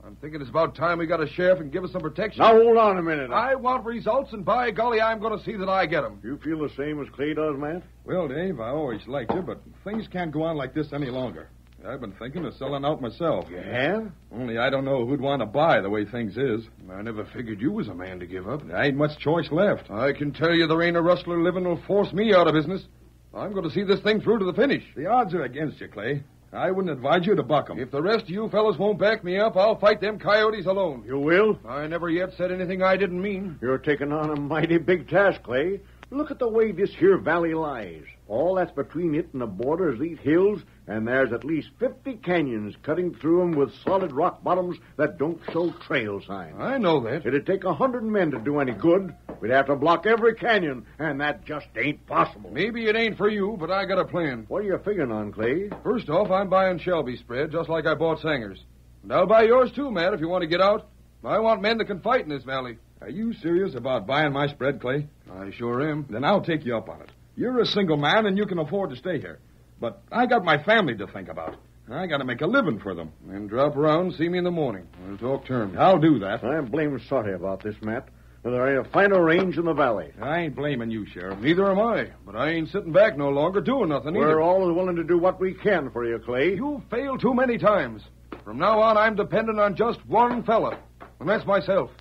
I'm thinking it's about time we got a sheriff and give us some protection. Now, hold on a minute. I want results, and by golly, I'm going to see that I get them. You feel the same as Clay does, Matt? Well, Dave, I always liked you, but things can't go on like this any longer. I've been thinking of selling out myself. You have? Only I don't know who'd want to buy the way things is. I never figured you was a man to give up. There ain't much choice left. I can tell you there ain't a rustler living who'll force me out of business. I'm going to see this thing through to the finish. The odds are against you, Clay. I wouldn't advise you to buck 'em. If the rest of you fellas won't back me up, I'll fight them coyotes alone. You will? I never yet said anything I didn't mean. You're taking on a mighty big task, Clay. Look at the way this here valley lies. All that's between it and the border is these hills, and there's at least 50 canyons cutting through them with solid rock bottoms that don't show trail signs. I know that. It'd take 100 men to do any good. We'd have to block every canyon, and that just ain't possible. Maybe it ain't for you, but I got a plan. What are you figuring on, Clay? First off, I'm buying Shelby's spread, just like I bought Sanger's. And I'll buy yours too, Matt, if you want to get out. I want men that can fight in this valley. Are you serious about buying my spread, Clay? I sure am. Then I'll take you up on it. You're a single man, and you can afford to stay here. But I got my family to think about. I got to make a living for them. And drop around and see me in the morning. We'll talk terms. I'll do that. I'm blamed sorry about this, Matt. There ain't a finer range in the valley. I ain't blaming you, Sheriff. Neither am I. But I ain't sitting back no longer doing nothing either. We're always willing to do what we can for you, Clay. You've failed too many times. From now on, I'm dependent on just one fella. And that's myself.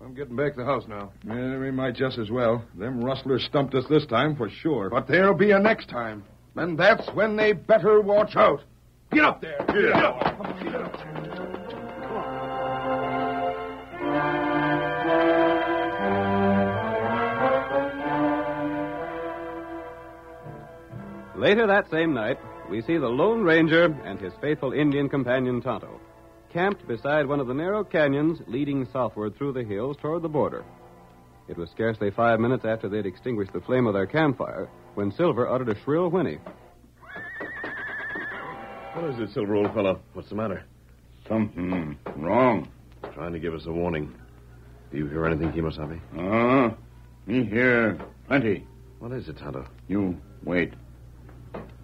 I'm getting back to the house now. Yeah, we might just as well. Them rustlers stumped us this time for sure. But there'll be a next time. And that's when they better watch out. Get up there. Get up. Come on, get up there. Later that same night, we see the Lone Ranger and his faithful Indian companion Tonto, camped beside one of the narrow canyons leading southward through the hills toward the border. It was scarcely 5 minutes after they'd extinguished the flame of their campfire when Silver uttered a shrill whinny. What is it, Silver, old fellow? What's the matter? Something wrong. Trying to give us a warning. Do you hear anything, Kimosabe? Me hear plenty. What is it, Tonto? You wait.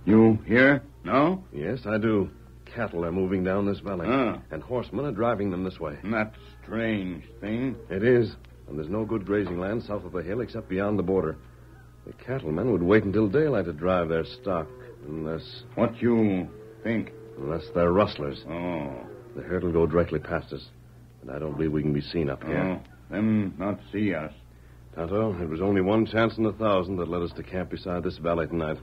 You hear? No? Yes, I do. Cattle are moving down this valley. And horsemen are driving them this way. That strange thing. It is. And there's no good grazing land south of the hill except beyond the border. The cattlemen would wait until daylight to drive their stock, unless... What you think? Unless they're rustlers. Oh. The herd will go directly past us. And I don't believe we can be seen up here. Them not see us. Tonto, it was only one chance in 1,000 that led us to camp beside this valley tonight.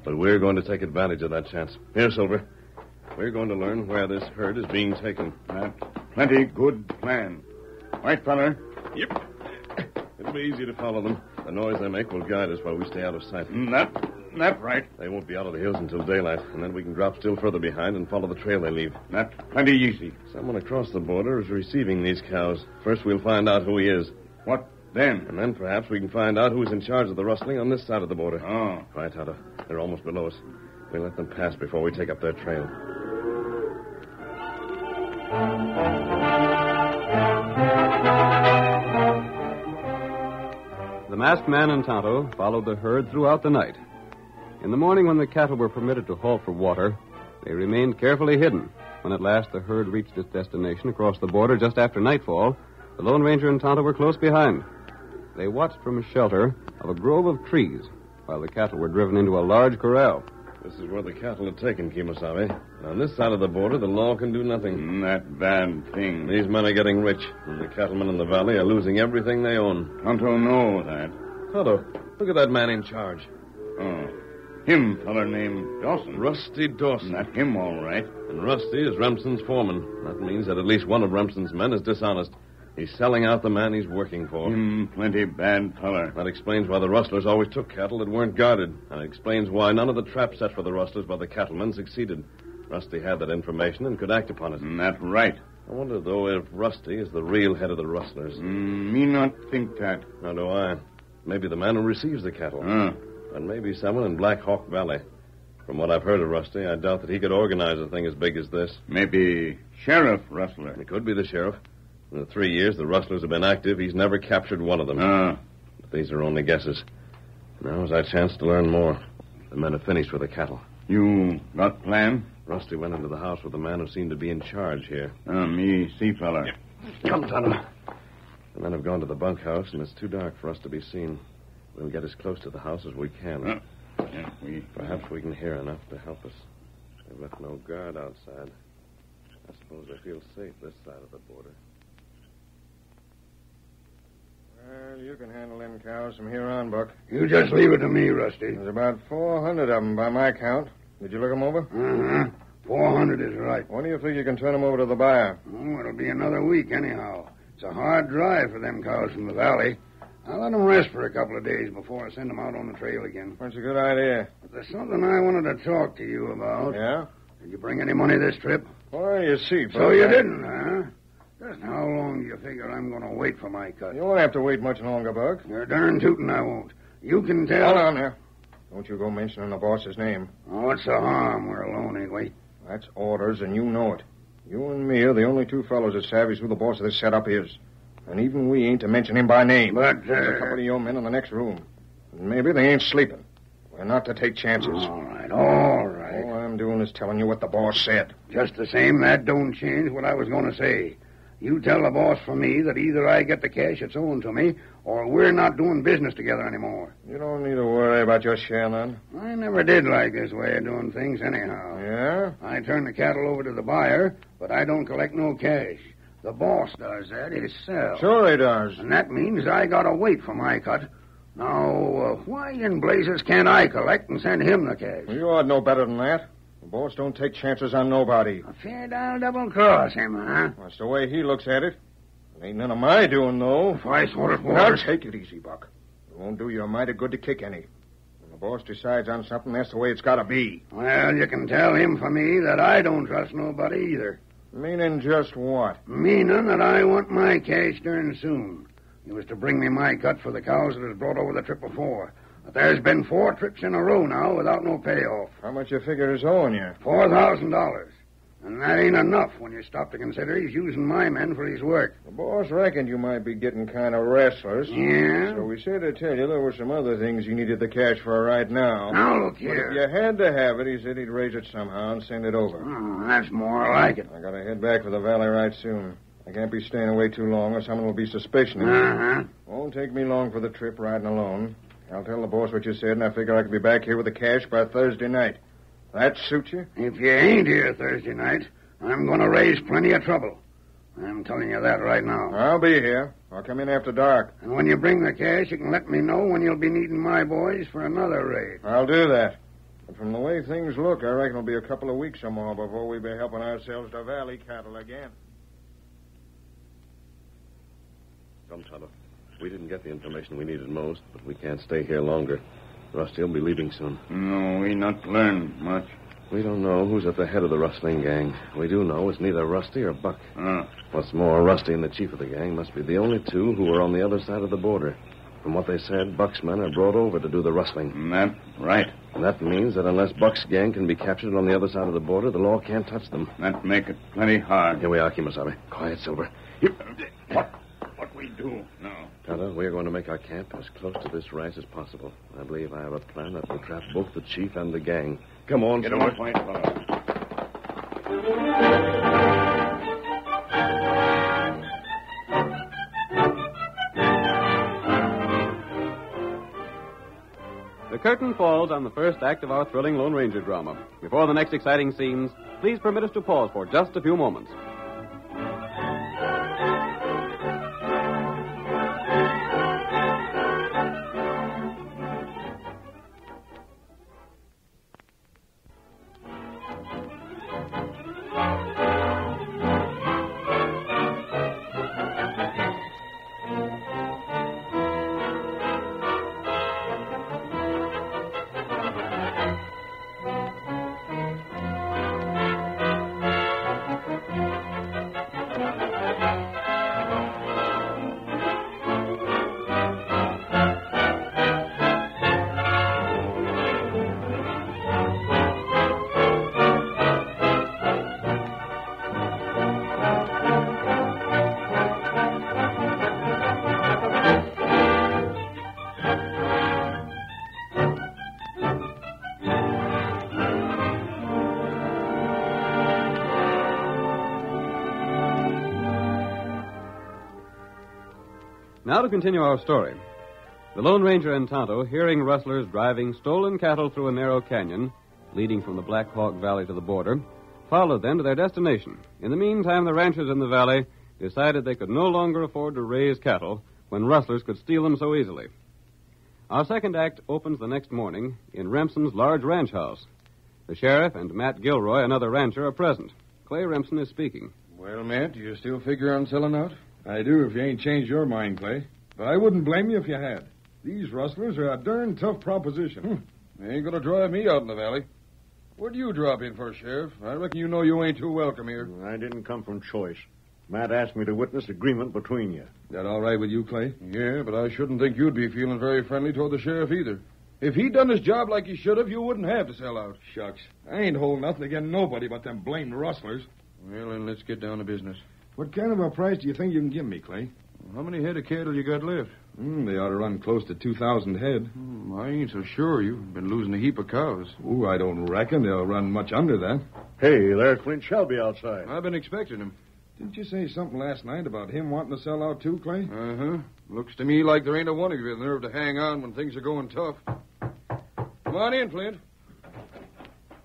But we're going to take advantage of that chance. Here, Silver. We're going to learn where this herd is being taken. That's plenty good plan. White feller. Yep. It'll be easy to follow them. The noise they make will guide us while we stay out of sight. That's right. They won't be out of the hills until daylight, and then we can drop still further behind and follow the trail they leave. That's plenty easy. Someone across the border is receiving these cows. First, we'll find out who he is. What then? And then perhaps we can find out who's in charge of the rustling on this side of the border. Oh. Right, Tonto. They're almost below us. We'll let them pass before we take up their trail. The masked man and Tonto followed the herd throughout the night. In the morning, when the cattle were permitted to halt for water, they remained carefully hidden. When at last the herd reached its destination across the border just after nightfall, the Lone Ranger and Tonto were close behind. They watched from a shelter of a grove of trees while the cattle were driven into a large corral. This is where the cattle are taken, Kimasabi. On this side of the border, the law can do nothing. That bad thing. These men are getting rich, and the cattlemen in the valley are losing everything they own. Tonto know that. Tonto, look at that man in charge. Oh. Him feller named Dawson. Rusty Dawson. Not him, all right. And Rusty is Remsen's foreman. That means that at least one of Remsen's men is dishonest. He's selling out the man he's working for. Him plenty bad feller. That explains why the rustlers always took cattle that weren't guarded. And it explains why none of the traps set for the rustlers by the cattlemen succeeded. Rusty had that information and could act upon it. That's right. I wonder, though, if Rusty is the real head of the rustlers. Me not think that. Nor do I. Maybe the man who receives the cattle. And maybe someone in Black Hawk Valley. From what I've heard of Rusty, I doubt that he could organize a thing as big as this. Maybe Sheriff Rustler. It could be the sheriff. In the 3 years the rustlers have been active, he's never captured one of them. But these are only guesses. Now's our chance to learn more. The men have finished with the cattle. You got plan? Rusty went into the house with the man who seemed to be in charge here. Me see feller. Come, Tonto. The men have gone to the bunkhouse, and it's too dark for us to be seen. We'll get as close to the house as we can. Perhaps we can hear enough to help us. They've left no guard outside. I suppose they feel safe this side of the border. Well, you can handle them cows from here on, Buck. You just leave it to me, Rusty. There's about 400 of them by my count. Did you look them over? 400 is right. When do you think you can turn them over to the buyer? Oh, it'll be another week anyhow. It's a hard drive for them cows from the valley. I'll let them rest for a couple of days before I send them out on the trail again. That's a good idea. But there's something I wanted to talk to you about. Yeah? Did you bring any money this trip? Well, you see, So you didn't, huh? Just how long do you figure I'm going to wait for my cut? You won't have to wait much longer, Buck. You're darn tootin' I won't. You can tell... Hold on there. Don't you go mentioning the boss's name. Oh, what's the harm? We're alone, ain't we? That's orders, and you know it. You and me are the only two fellows that savvy who the boss of this setup is. And even we ain't to mention him by name. But, There's a couple of your men in the next room. And maybe they ain't sleeping. We're not to take chances. All right, all right. All I'm doing is telling you what the boss said. Just the same, that don't change what I was going to say. You tell the boss for me that either I get the cash that's owing to me, or we're not doing business together anymore. You don't need to worry about your share, none. I never did like this way of doing things anyhow. Yeah? I turn the cattle over to the buyer, but I don't collect no cash. The boss does that himself. Sure he does. And that means I gotta wait for my cut. Now, why in blazes can't I collect and send him the cash? Well, you ought to know better than that. The boss don't take chances on nobody. Feared I'll double-cross him, huh? That's the way he looks at it. It ain't none of my doing, though. If I sort it Now, was... take it easy, Buck. It won't do you a mighty good to kick any. When the boss decides on something, that's the way it's got to be. Well, you can tell him for me that I don't trust nobody either. Meaning just what? Meaning that I want my cash darn soon. He was to bring me my cut for the cows that was brought over the trip before. But there's been 4 trips in a row now without no payoff. How much you figure is owing you? $4,000. And that ain't enough when you stop to consider he's using my men for his work. The boss reckoned you might be getting kind of restless. Yeah? So we said to tell you there were some other things you needed the cash for right now. Now, look here. But if you had to have it, he said he'd raise it somehow and send it over. Oh, that's more like it. I gotta head back to the valley right soon. I can't be staying away too long or someone will be suspicioning. Uh-huh. Won't take me long for the trip riding alone. I'll tell the boss what you said, and I figure I could be back here with the cash by Thursday night. That suit you? If you ain't here Thursday night, I'm going to raise plenty of trouble. I'm telling you that right now. I'll be here. I'll come in after dark. And when you bring the cash, you can let me know when you'll be needing my boys for another raid. I'll do that. But from the way things look, I reckon it'll be a couple of weeks or more before we'll be helping ourselves to valley cattle again. Come, Tonto. We didn't get the information we needed most, but we can't stay here longer. Rusty will be leaving soon. No, we not learn much. We don't know who's at the head of the rustling gang. We do know it's neither Rusty or Buck. What's more, Rusty and the chief of the gang must be the only two who are on the other side of the border. From what they said, Buck's men are brought over to do the rustling. That right. And that means that unless Buck's gang can be captured on the other side of the border, the law can't touch them. That make it plenty hard. Here we are, Kimasabi. Quiet, Silver. What we do now? Tonto, we are going to make our camp as close to this ranch as possible. I believe I have a plan that will trap both the chief and the gang. Come on, Get Silver. on, white fellow. The curtain falls on the first act of our thrilling Lone Ranger drama. Before the next exciting scenes, please permit us to pause for just a few moments. Now to continue our story. The Lone Ranger and Tonto, hearing rustlers driving stolen cattle through a narrow canyon leading from the Black Hawk Valley to the border, followed them to their destination. In the meantime, the ranchers in the valley decided they could no longer afford to raise cattle when rustlers could steal them so easily. Our second act opens the next morning in Remsen's large ranch house. The sheriff and Matt Gilroy, another rancher, are present. Clay Remsen is speaking. Well, Matt, do you still figure on selling out? I do if you ain't changed your mind, Clay. But I wouldn't blame you if you had. These rustlers are a darn tough proposition. They ain't gonna drive me out in the valley. Where'd you drop in for, Sheriff? I reckon you know you ain't too welcome here. I didn't come from choice. Matt asked me to witness agreement between you. That all right with you, Clay? Yeah, but I shouldn't think you'd be feeling very friendly toward the sheriff either. If he'd done his job like he should have, you wouldn't have to sell out. Shucks. I ain't holding nothing against nobody but them blamed rustlers. Well, then let's get down to business. What kind of a price do you think you can give me, Clay? How many head of cattle you got left? They ought to run close to 2,000 head. I ain't so sure. You've been losing a heap of cows. Ooh, I don't reckon they'll run much under that. Hey, there's Clint Shelby outside. I've been expecting him. Didn't you say something last night about him wanting to sell out too, Clay? Uh-huh. Looks to me like there ain't a one of you with nerve to hang on when things are going tough. Come on in, Flint.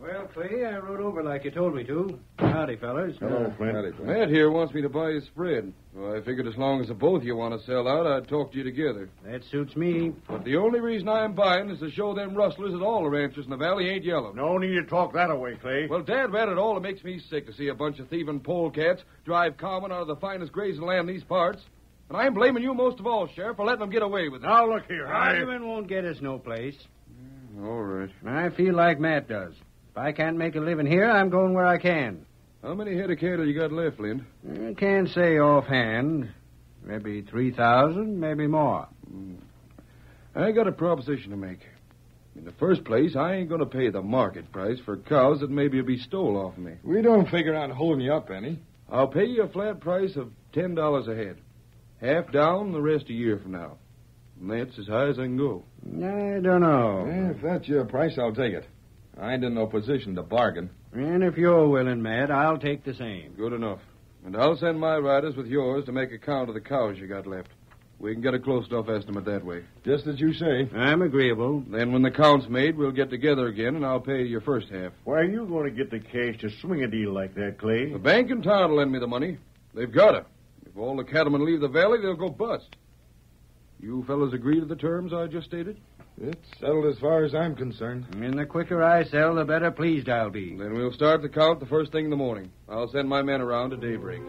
Well, Clay, I rode over like you told me to. Howdy, fellas. Hello, Flint. Howdy, Flint. Matt here wants me to buy his spread. So I figured as long as the both of you want to sell out, I'd talk to you together. That suits me. But the only reason I'm buying is to show them rustlers that all the ranchers in the valley ain't yellow. No need to talk that away, Clay. Well, Dad, rat it all, it makes me sick to see a bunch of thieving polecats drive common out of the finest grazing land in these parts. And I'm blaming you most of all, Sheriff, for letting them get away with it. Now, look here. Argument won't get us no place. All right. I feel like Matt does. If I can't make a living here, I'm going where I can. How many head of cattle you got left, Flint? I can't say offhand. Maybe 3,000, maybe more. I got a proposition to make. In the first place, I ain't going to pay the market price for cows that maybe will be stole off of me. We don't figure on holding you up any. I'll pay you a flat price of $10 a head. Half down, the rest a year from now. And that's as high as I can go. I don't know. If that's your price, I'll take it. I ain't in no position to bargain. And if you're willing, Matt, I'll take the same. Good enough. And I'll send my riders with yours to make a count of the cows you got left. We can get a close enough estimate that way. Just as you say. I'm agreeable. Then when the count's made, we'll get together again, and I'll pay your first half. Where are you going to get the cash to swing a deal like that, Clay? The bank in town will lend me the money. They've got it. If all the cattlemen leave the valley, they'll go bust. You fellas agree to the terms I just stated? It's settled as far as I'm concerned. And the quicker I sell, the better pleased I'll be. Then we'll start the count the first thing in the morning. I'll send my men around at daybreak.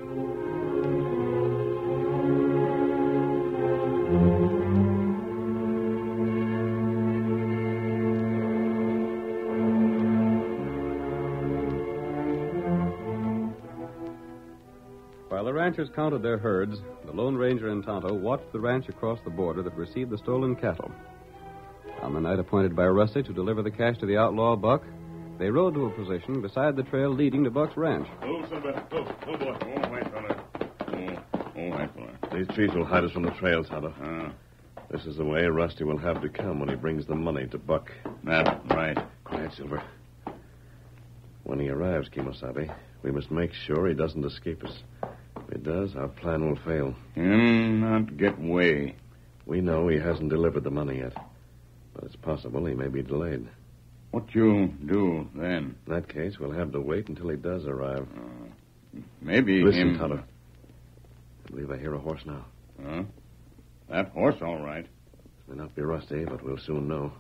While the ranchers counted their herds, the Lone Ranger and Tonto watched the ranch across the border that received the stolen cattle. On the night appointed by Rusty to deliver the cash to the outlaw Buck, they rode to a position beside the trail leading to Buck's ranch. Oh, Silver. Oh, boy. All right, fella. All right, fella. These trees will hide us from the trail, Tonto. This is the way Rusty will have to come when he brings the money to Buck. Right. Quiet, Silver. When he arrives, Kimosabe, we must make sure he doesn't escape us. If he does, our plan will fail. He'll not get away. We know he hasn't delivered the money yet. But it's possible he may be delayed. What you do then? In that case, we'll have to wait until he does arrive. Maybe Listen, him... Tonto. I believe I hear a horse now. Huh? That horse, all right. It may not be Rusty, but we'll soon know.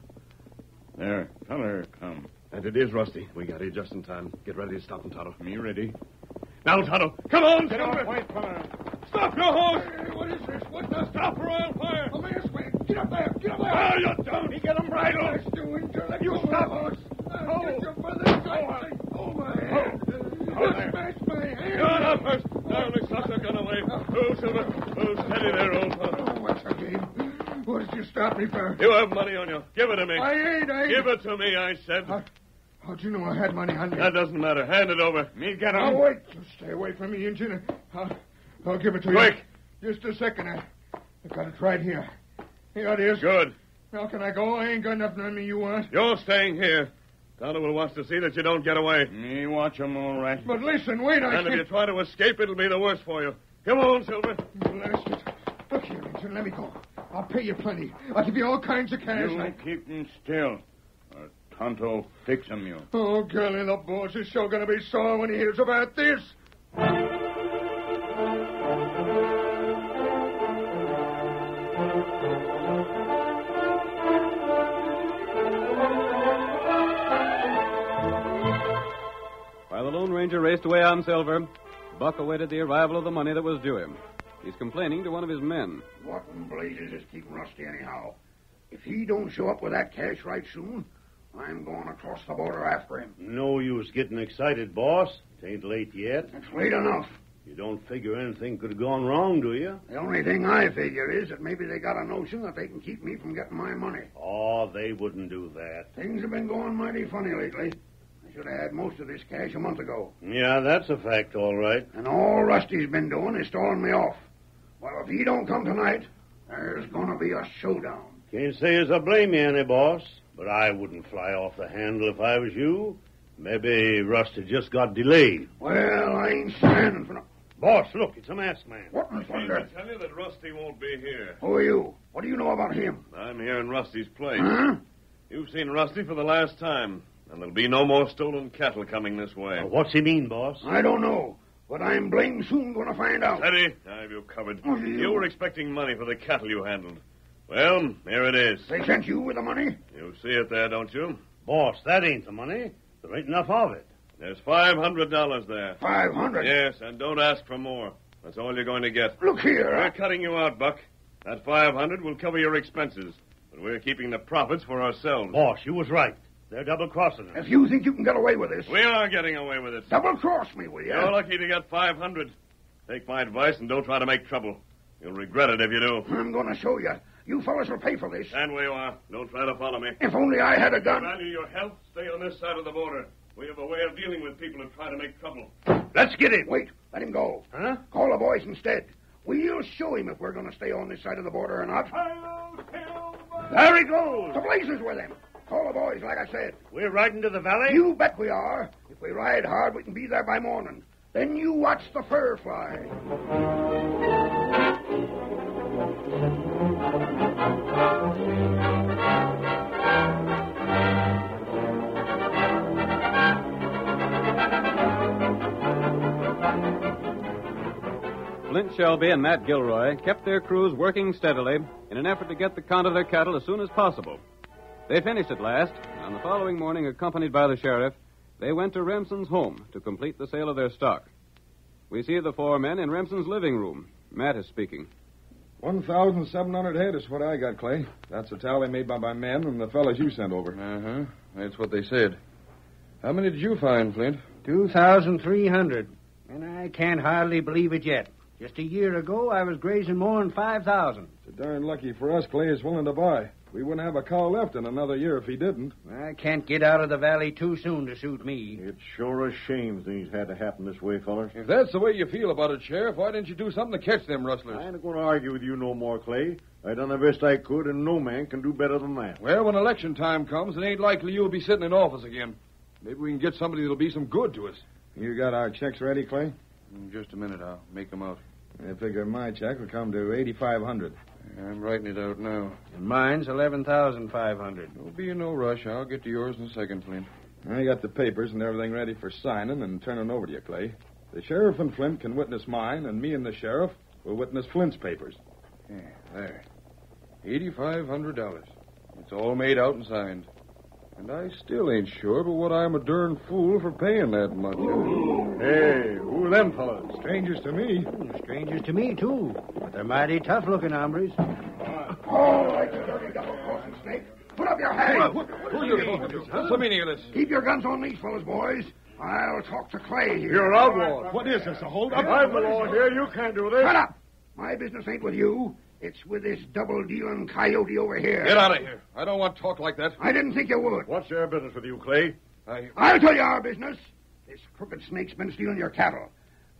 There, feller, come. And it is Rusty. We got here just in time. Get ready to stop him, Tonto. Me ready. Now, Tonto, come on, Get Silver! off, white feller. Stop your horse! Hey, what is this? What's the stop or I'll fire? Come here, Swank. Get up there. Get up there. Ah, you don't. Get him bridled. You stop. horse. Oh. Get your brother. Oh, my head. You smashed my hand. You're up first. Now, let's toss the gun away. Oh, Silver. Oh, steady there, old fellow. Oh, what's the game? What did you stop me for? You have money on you. Give it to me. I ain't. Give it to me, I said. How'd you know I had money on me? That doesn't matter. Hand it over. Me get Now, him. wait. Stay away from me, Injun. I'll give it to you. Quick. Just a second. I got it right here. Here it is. Good. Now, can I go? I ain't got nothing on me you want. You're staying here. Tonto will watch to see that you don't get away. Me watch him, all right. But listen, wait. And if you try to escape, it'll be the worse for you. Come on, Silver. Blast it. Look here, Injun. Let me go. I'll pay you plenty. I'll give you all kinds of cash. You keep him still. Or Tonto fix him you. Oh, golly, the boss is sure going to be sore when he hears about this. While the Lone Ranger raced away on Silver, Buck awaited the arrival of the money that was due him. He's complaining to one of his men. What in blazes is keeping Rusty anyhow? If he don't show up with that cash right soon, I'm going across the border after him. No use getting excited, boss. It ain't late yet. It's late enough. You don't figure anything could have gone wrong, do you? The only thing I figure is that maybe they got a notion that they can keep me from getting my money. Oh, they wouldn't do that. Things have been going mighty funny lately. I should have had most of this cash a month ago. Yeah, that's a fact, all right. And all Rusty's been doing is stalling me off. Well, if he don't come tonight, there's going to be a showdown. Can't say as I blame you any, boss, but I wouldn't fly off the handle if I was you. Maybe Rusty just got delayed. Well, I ain't standing for no... Boss, look, it's a masked man. What in I thunder? tell you that Rusty won't be here. Who are you? What do you know about him? I'm here in Rusty's place. Huh? You've seen Rusty for the last time, and there'll be no more stolen cattle coming this way. What's he mean, boss? I don't know, but I'm blamed soon going to find out. Steady. I have you covered. Oh, you- You were expecting money for the cattle you handled. Well, here it is. They sent you with the money? You see it there, don't you? Boss, that ain't the money. There ain't enough of it. There's $500 there. 500? Yes, and don't ask for more. That's all you're going to get. Look here. We're cutting you out, Buck. That $500 will cover your expenses, but we're keeping the profits for ourselves. Boss, you was right. They're double-crossing us. If you think you can get away with this, We are getting away with it. double-cross me, will you? You're lucky to get $500. Take my advice and don't try to make trouble. You'll regret it if you do. I'm going to show you. You fellas will pay for this. Stand where you are. Don't try to follow me. If only I had a gun. Value your health. Stay on this side of the border. We have a way of dealing with people who try to make trouble. Let's get in. Wait, let him go. Huh? Call the boys instead. We'll show him if we're going to stay on this side of the border or not. There he goes. The blazes with him. Call the boys, like I said. We're riding to the valley? You bet we are. If we ride hard, we can be there by morning. Then you watch the fur fly. Flint Shelby and Matt Gilroy kept their crews working steadily in an effort to get the count of their cattle as soon as possible. They finished at last, and on the following morning, accompanied by the sheriff, they went to Remsen's home to complete the sale of their stock. We see the four men in Remsen's living room. Matt is speaking. 1,700 head is what I got, Clay. That's the tally made by my men and the fellas you sent over. Uh-huh. That's what they said. How many did you find, Flint? 2,300. And I can't hardly believe it yet. Just a year ago, I was grazing more than 5,000. It's darn lucky for us Clay is willing to buy. We wouldn't have a cow left in another year if he didn't. I can't get out of the valley too soon to suit me. It's sure a shame things had to happen this way, fellas. If that's the way you feel about it, Sheriff, why didn't you do something to catch them rustlers? I ain't going to argue with you no more, Clay. I done the best I could, and no man can do better than that. Well, when election time comes, it ain't likely you'll be sitting in office again. Maybe we can get somebody that'll be some good to us. You got our checks ready, Clay? In just a minute, I'll make them out. I figure my check will come to 8,500. I'm writing it out now. And mine's 11,500. Don't be in no rush. I'll get to yours in a second, Flint. I got the papers and everything ready for signing and turning over to you, Clay. The sheriff and Flint can witness mine, and me and the sheriff will witness Flint's papers. Yeah, there. $8,500. It's all made out and signed. And I still ain't sure but what I'm a darn fool for paying that much. Hey, who are them fellas? Strangers to me. Strangers to me, too. But they're mighty tough-looking hombres. All right, you dirty double-crossing snake. Put up your hands. Who are you talking to? What's the meaning of this? Keep your guns on these fellas, boys. I'll talk to Clay here. You're outlaws. What is this, a hold-up? I'm the law here. You can't do this. Shut up. My business ain't with you. It's with this double-dealing coyote over here. Get out of here. I don't want talk like that. I didn't think you would. What's their business with you, Clay? I'll tell you our business. This crooked snake's been stealing your cattle.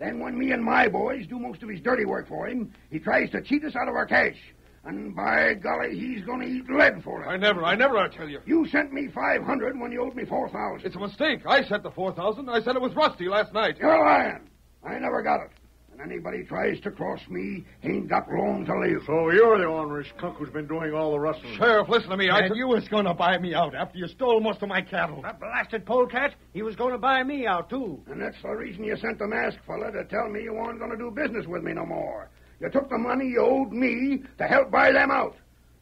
Then when me and my boys do most of his dirty work for him, he tries to cheat us out of our cash. And by golly, he's going to eat lead for it. I never, I tell you. You sent me $500 when you owed me $4,000. It's a mistake. I sent the $4,000. I said it was Rusty last night. You're lying. I never got it. And anybody tries to cross me ain't got long to live. So you're the ornery skunk who's been doing all the rustling. Sheriff, listen to me. And you was going to buy me out after you stole most of my cattle. That blasted polecat, he was going to buy me out, too. And that's the reason you sent the masked fella to tell me you weren't going to do business with me no more. You took the money you owed me to help buy them out.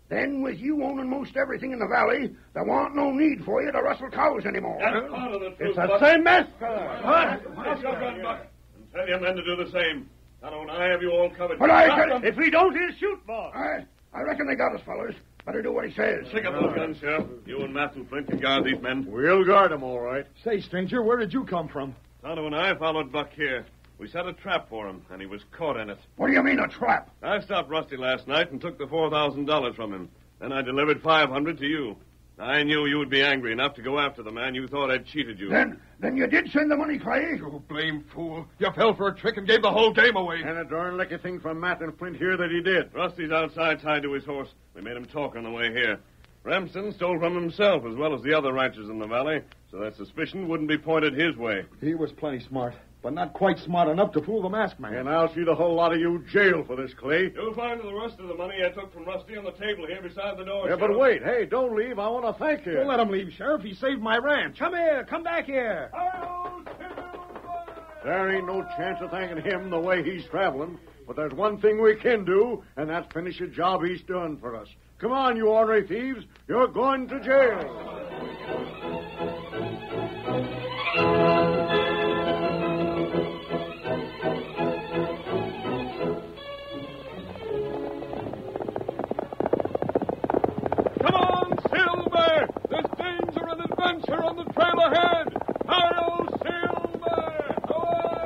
Then, with you owning most everything in the valley, there wasn't no need for you to rustle cows anymore. That's part of the truth, It's the Buck. same mess. Take your gun, Buck, and tell your men to do the same. Not only I have you all covered. But If we don't, he'll shoot, boss. I reckon they got us, fellas. Better do what he says. Pick up those guns, Sheriff. You and Matt and Flint can guard these men. We'll guard them, all right. Say, stranger, where did you come from? Tonto and I followed Buck here. We set a trap for him, and he was caught in it. What do you mean, a trap? I stopped Rusty last night and took the $4,000 from him. Then I delivered $500 to you. I knew you would be angry enough to go after the man you thought had cheated you. Then you did send the money, Clay? You blame fool. You fell for a trick and gave the whole game away. And a darn lucky thing from Matt and Flint here that he did. Rusty's outside tied to his horse. We made him talk on the way here. Remsen stole from himself as well as the other ranchers in the valley, so that suspicion wouldn't be pointed his way. He was plenty smart, but not quite smart enough to fool the masked man. And I'll see the whole lot of you jailed for this, Clay. You'll find the rest of the money I took from Rusty on the table here beside the door. Yeah, but Sheriff. wait. Hey, don't leave. I want to thank you. Don't let him leave, Sheriff. He saved my ranch. Come here. Come back here. There ain't no chance of thanking him the way he's traveling. But there's one thing we can do, and that's finish a job he's done for us. Come on, you ornery thieves. You're going to jail. Come on, Silver! There's danger and adventure on the trail ahead! Hi-yo, Silver!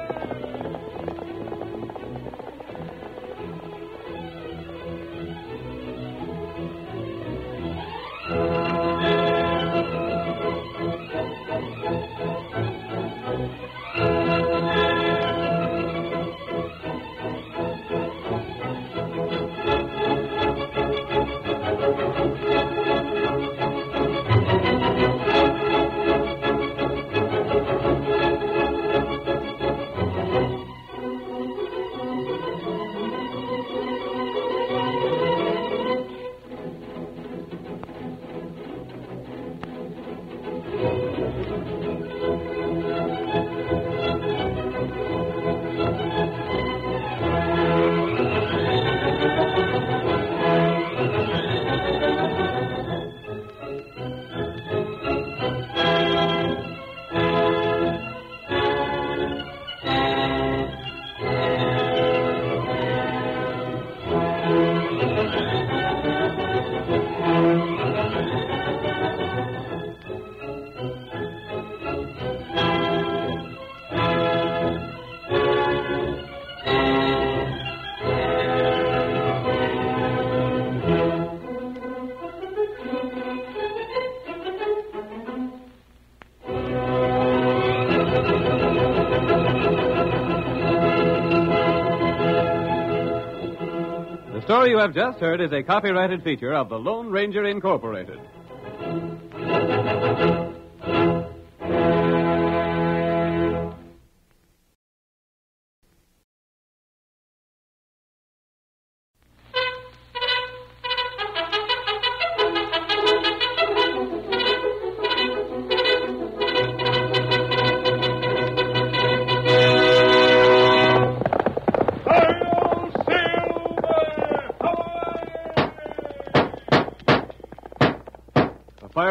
The story you have just heard is a copyrighted feature of the Lone Ranger Incorporated.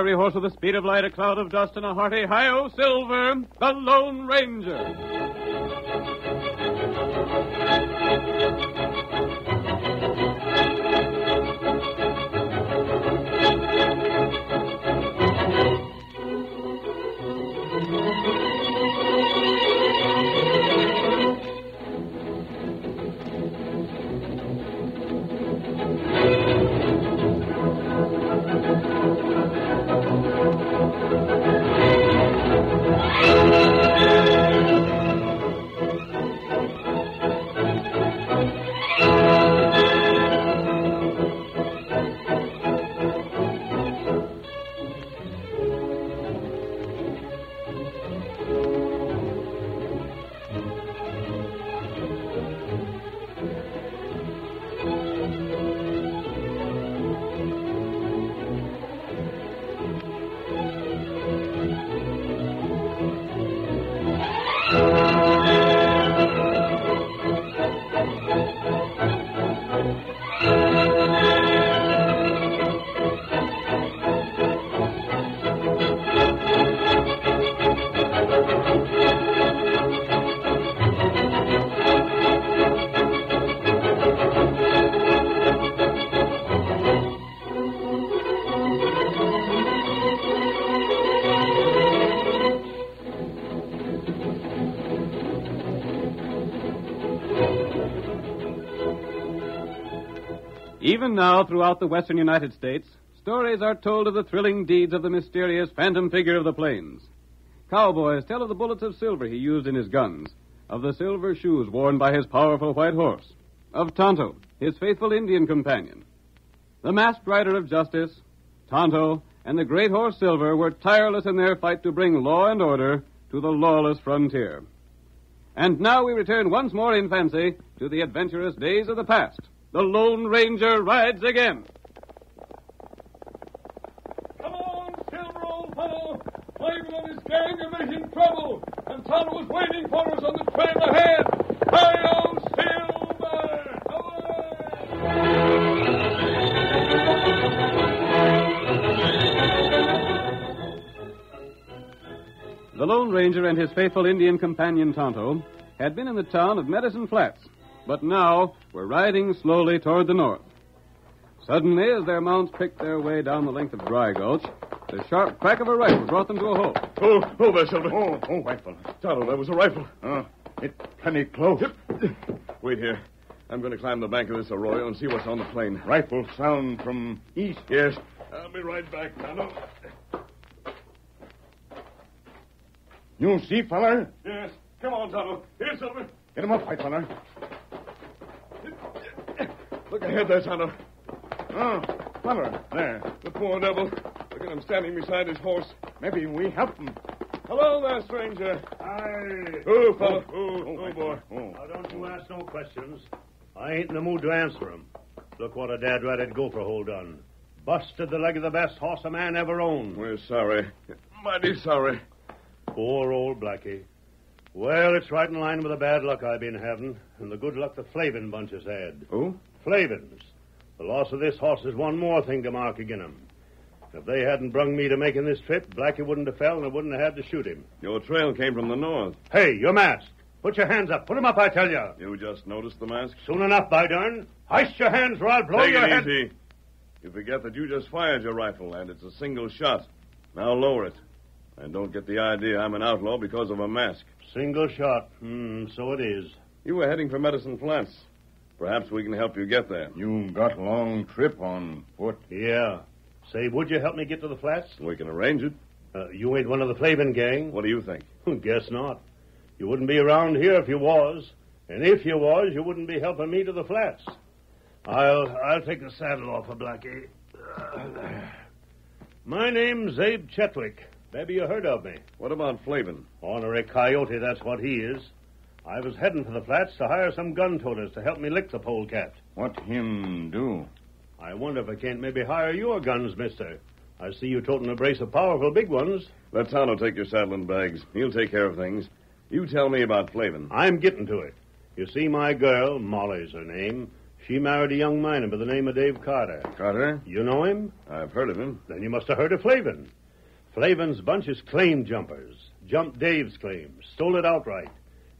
fiery horse with the speed of light, a cloud of dust, and a hearty hi-yo Silver, the Lone Ranger. Even now, throughout the western United States, stories are told of the thrilling deeds of the mysterious phantom figure of the plains. Cowboys tell of the bullets of silver he used in his guns, of the silver shoes worn by his powerful white horse, of Tonto, his faithful Indian companion. The masked rider of justice, Tonto, and the great horse Silver were tireless in their fight to bring law and order to the lawless frontier. And now we return once more in fancy to the adventurous days of the past. The Lone Ranger rides again. Come on, Silver, old fellow. Flavin and his gang are making trouble, and Tonto is waiting for us on the trail ahead. Hi-yo, Silver! The Lone Ranger and his faithful Indian companion Tonto had been in the town of Medicine Flats, but now were riding slowly toward the north. Suddenly, as their mounts picked their way down the length of Dry Gulch, the sharp crack of a rifle brought them to a halt. Oh, there, Silver. Oh, rifle. Tonto, that was a rifle. It's plenty close. Wait here. I'm going to climb the bank of this arroyo and see what's on the plain. Rifle sound from east. Yes. I'll be right back, Tonto. You see, feller? Yes. Come on, Tonto. Here, Silver. Get him up, white feller. Look ahead there, Tonto. Feller, there. The poor devil. Look at him standing beside his horse. Maybe we help him. Hello there, stranger. Aye. Oh, fella. Oh, boy. Now, don't you ask no questions. I ain't in the mood to answer 'em. Look what a dad-ratted gopher hole done. Busted the leg of the best horse a man ever owned. We're sorry. Mighty sorry. Poor old Blackie. Well, it's right in line with the bad luck I've been having and the good luck the Flavin bunch has had. Who? Flavins. The loss of this horse is one more thing to mark again 'em. If they hadn't brung me to making this trip, Blackie wouldn't have fell and I wouldn't have had to shoot him. Your trail came from the north. Hey, you're masked. Put your hands up. Put 'em up, I tell you. You just noticed the mask? Soon enough, by darn. Hoist your hands or I'll blow Take your it head. easy. You forget that you just fired your rifle, and it's a single shot. Now lower it. And don't get the idea I'm an outlaw because of a mask. Single shot. So it is. You were heading for Medicine Flats. Perhaps we can help you get there. You got a long trip on foot. Yeah. Say, would you help me get to the flats? We can arrange it. You ain't one of the Flavin gang? What do you think? Guess not. You wouldn't be around here if you was. And if you was, you wouldn't be helping me to the flats. I'll take the saddle off of Blackie. My name's Abe Chetwick. Maybe you heard of me. What about Flavin? Ornery coyote, that's what he is. I was heading for the flats to hire some gun toters to help me lick the polecat. What him do? I wonder if I can't maybe hire your guns, mister. I see you toting a brace of powerful big ones. Let Tonto take your saddle and bags. He'll take care of things. You tell me about Flavin. I'm getting to it. You see, my girl, Molly's her name, She married a young miner by the name of Dave Carter. Carter? You know him? I've heard of him. Then you must have heard of Flavin. Flavin's bunch is claim jumpers. Jumped Dave's claim. Stole it outright.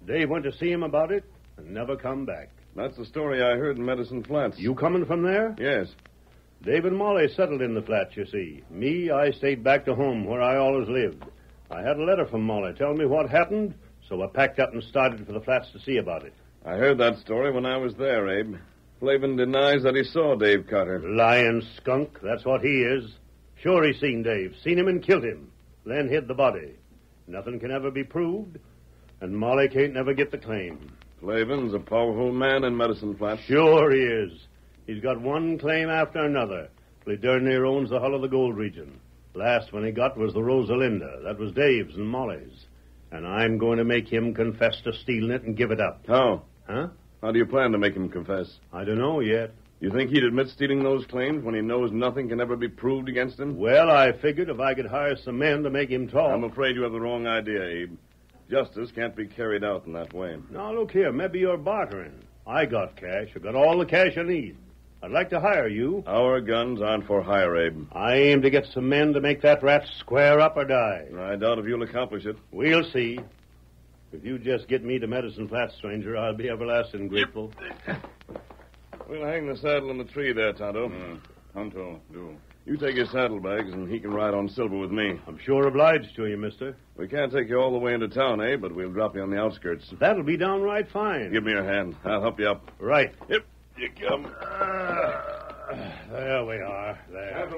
Dave went to see him about it and never come back. That's the story I heard in Medicine Flats. You coming from there? Yes. Dave and Molly settled in the flats, you see. Me, I stayed back to home where I always lived. I had a letter from Molly telling me what happened, so I packed up and started for the flats to see about it. I heard that story when I was there, Abe. Flavin denies that he saw Dave Carter. Lying skunk, that's what he is. Sure he seen Dave, seen him and killed him, then hid the body. Nothing can ever be proved, and Molly can't never get the claim. Flavin's a powerful man in Medicine Flats. Sure he is. He's got one claim after another. He darn near owns the hull of the gold region. Last one he got was the Rosalinda. That was Dave's and Molly's. And I'm going to make him confess to stealing it and give it up. How? Huh? How do you plan to make him confess? I don't know yet. You think he'd admit stealing those claims when he knows nothing can ever be proved against him? Well, I figured if I could hire some men to make him talk. I'm afraid you have the wrong idea, Abe. Justice can't be carried out in that way. Now, look here. Maybe you're bartering. I got cash. I got all the cash I need. I'd like to hire you. Our guns aren't for hire, Abe. I aim to get some men to make that rat square up or die. I doubt if you'll accomplish it. We'll see. If you just get me to Medicine Flats, stranger, I'll be everlasting grateful. We'll hang the saddle in the tree there, Tonto. Tonto, do. You take his saddlebags, and he can ride on Silver with me. I'm sure obliged to you, mister. We can't take you all the way into town, eh? But we'll drop you on the outskirts. That'll be downright fine. Give me your hand. I'll help you up. Right. Yep. You come. There we are. There.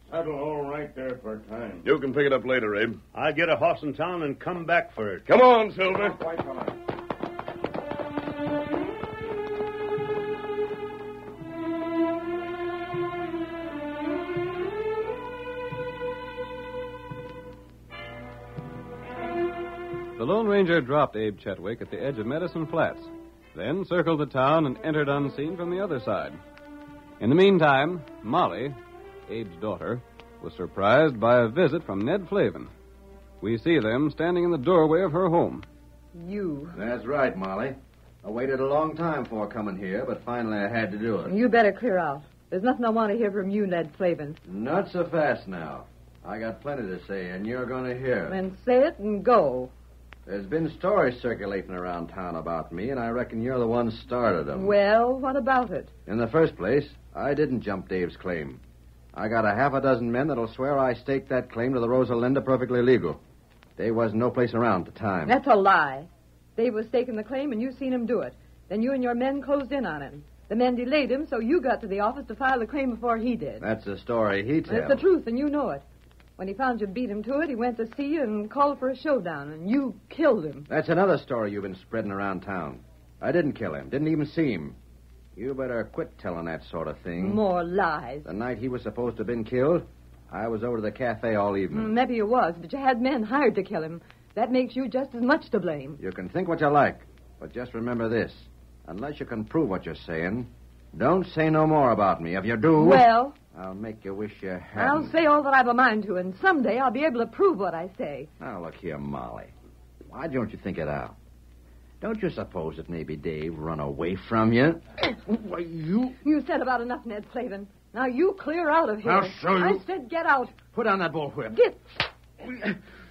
Saddle all right there for time. You can pick it up later, Abe. I'll get a horse in town and come back for it. Come on, Silver. Quite fine. The Lone Ranger dropped Abe Chetwick at the edge of Medicine Flats, then circled the town and entered unseen from the other side. In the meantime, Molly, Abe's daughter, was surprised by a visit from Ned Flavin. We see them standing in the doorway of her home. You. That's right, Molly. I waited a long time before coming here, but finally I had to do it. You better clear out. There's nothing I want to hear from you, Ned Flavin. Not so fast now. I got plenty to say, and you're going to hear. Then say it and go. There's been stories circulating around town about me, and I reckon you're the one started them. Well, what about it? In the first place, I didn't jump Dave's claim. I got a half a dozen men that'll swear I staked that claim to the Rosalinda perfectly legal. Dave wasn't no place around at the time. That's a lie. Dave was staking the claim, and you seen him do it. Then you and your men closed in on him. The men delayed him, so you got to the office to file the claim before he did. That's the story he tells. It's the truth, and you know it. When he found you beat him to it, he went to see you and called for a showdown, and you killed him. That's another story you've been spreading around town. I didn't kill him. Didn't even see him. You better quit telling that sort of thing. More lies. The night he was supposed to have been killed, I was over to the cafe all evening. Maybe you was, but you had men hired to kill him. That makes you just as much to blame. You can think what you like, but just remember this. Unless you can prove what you're saying, don't say no more about me. If you do... Well... I'll make you wish you hadn't. I'll say all that I've a mind to, and someday I'll be able to prove what I say. Now, look here, Molly. Why don't you think it out? Don't you suppose that maybe Dave run away from you? Why, you... You said about enough, Ned Flavin. Now you clear out of here. I'll show you. I said get out. Put on that bullwhip. Get...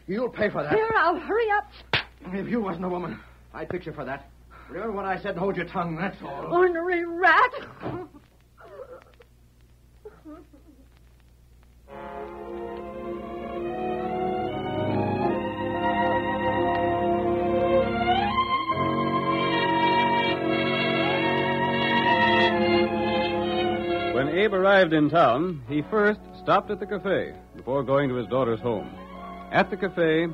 You'll pay for that. Clear out. Hurry up. If you wasn't a woman, I'd fix you for that. Remember what I said and hold your tongue, that's all. Ornery rat. When Abe arrived in town, he first stopped at the cafe before going to his daughter's home. At the cafe,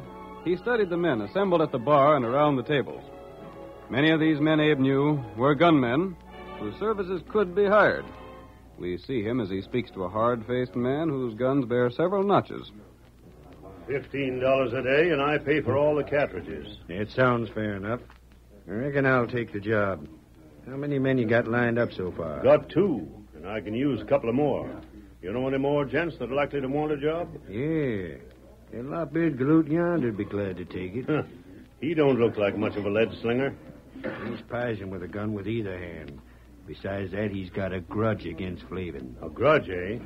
he studied the men assembled at the bar and around the tables. Many of these men, Abe knew, were gunmen whose services could be hired. We see him as he speaks to a hard-faced man whose guns bear several notches. $15 a day, and I pay for all the cartridges. It sounds fair enough. I reckon I'll take the job. How many men you got lined up so far? Got 2, and I can use a couple of more. You know any more gents that are likely to want a job? Yeah. That lop-eared galoot yonder'd be glad to take it. He don't look like much of a lead slinger. He's pizing with a gun with either hand. Besides that, he's got a grudge against Flavin. A grudge, eh?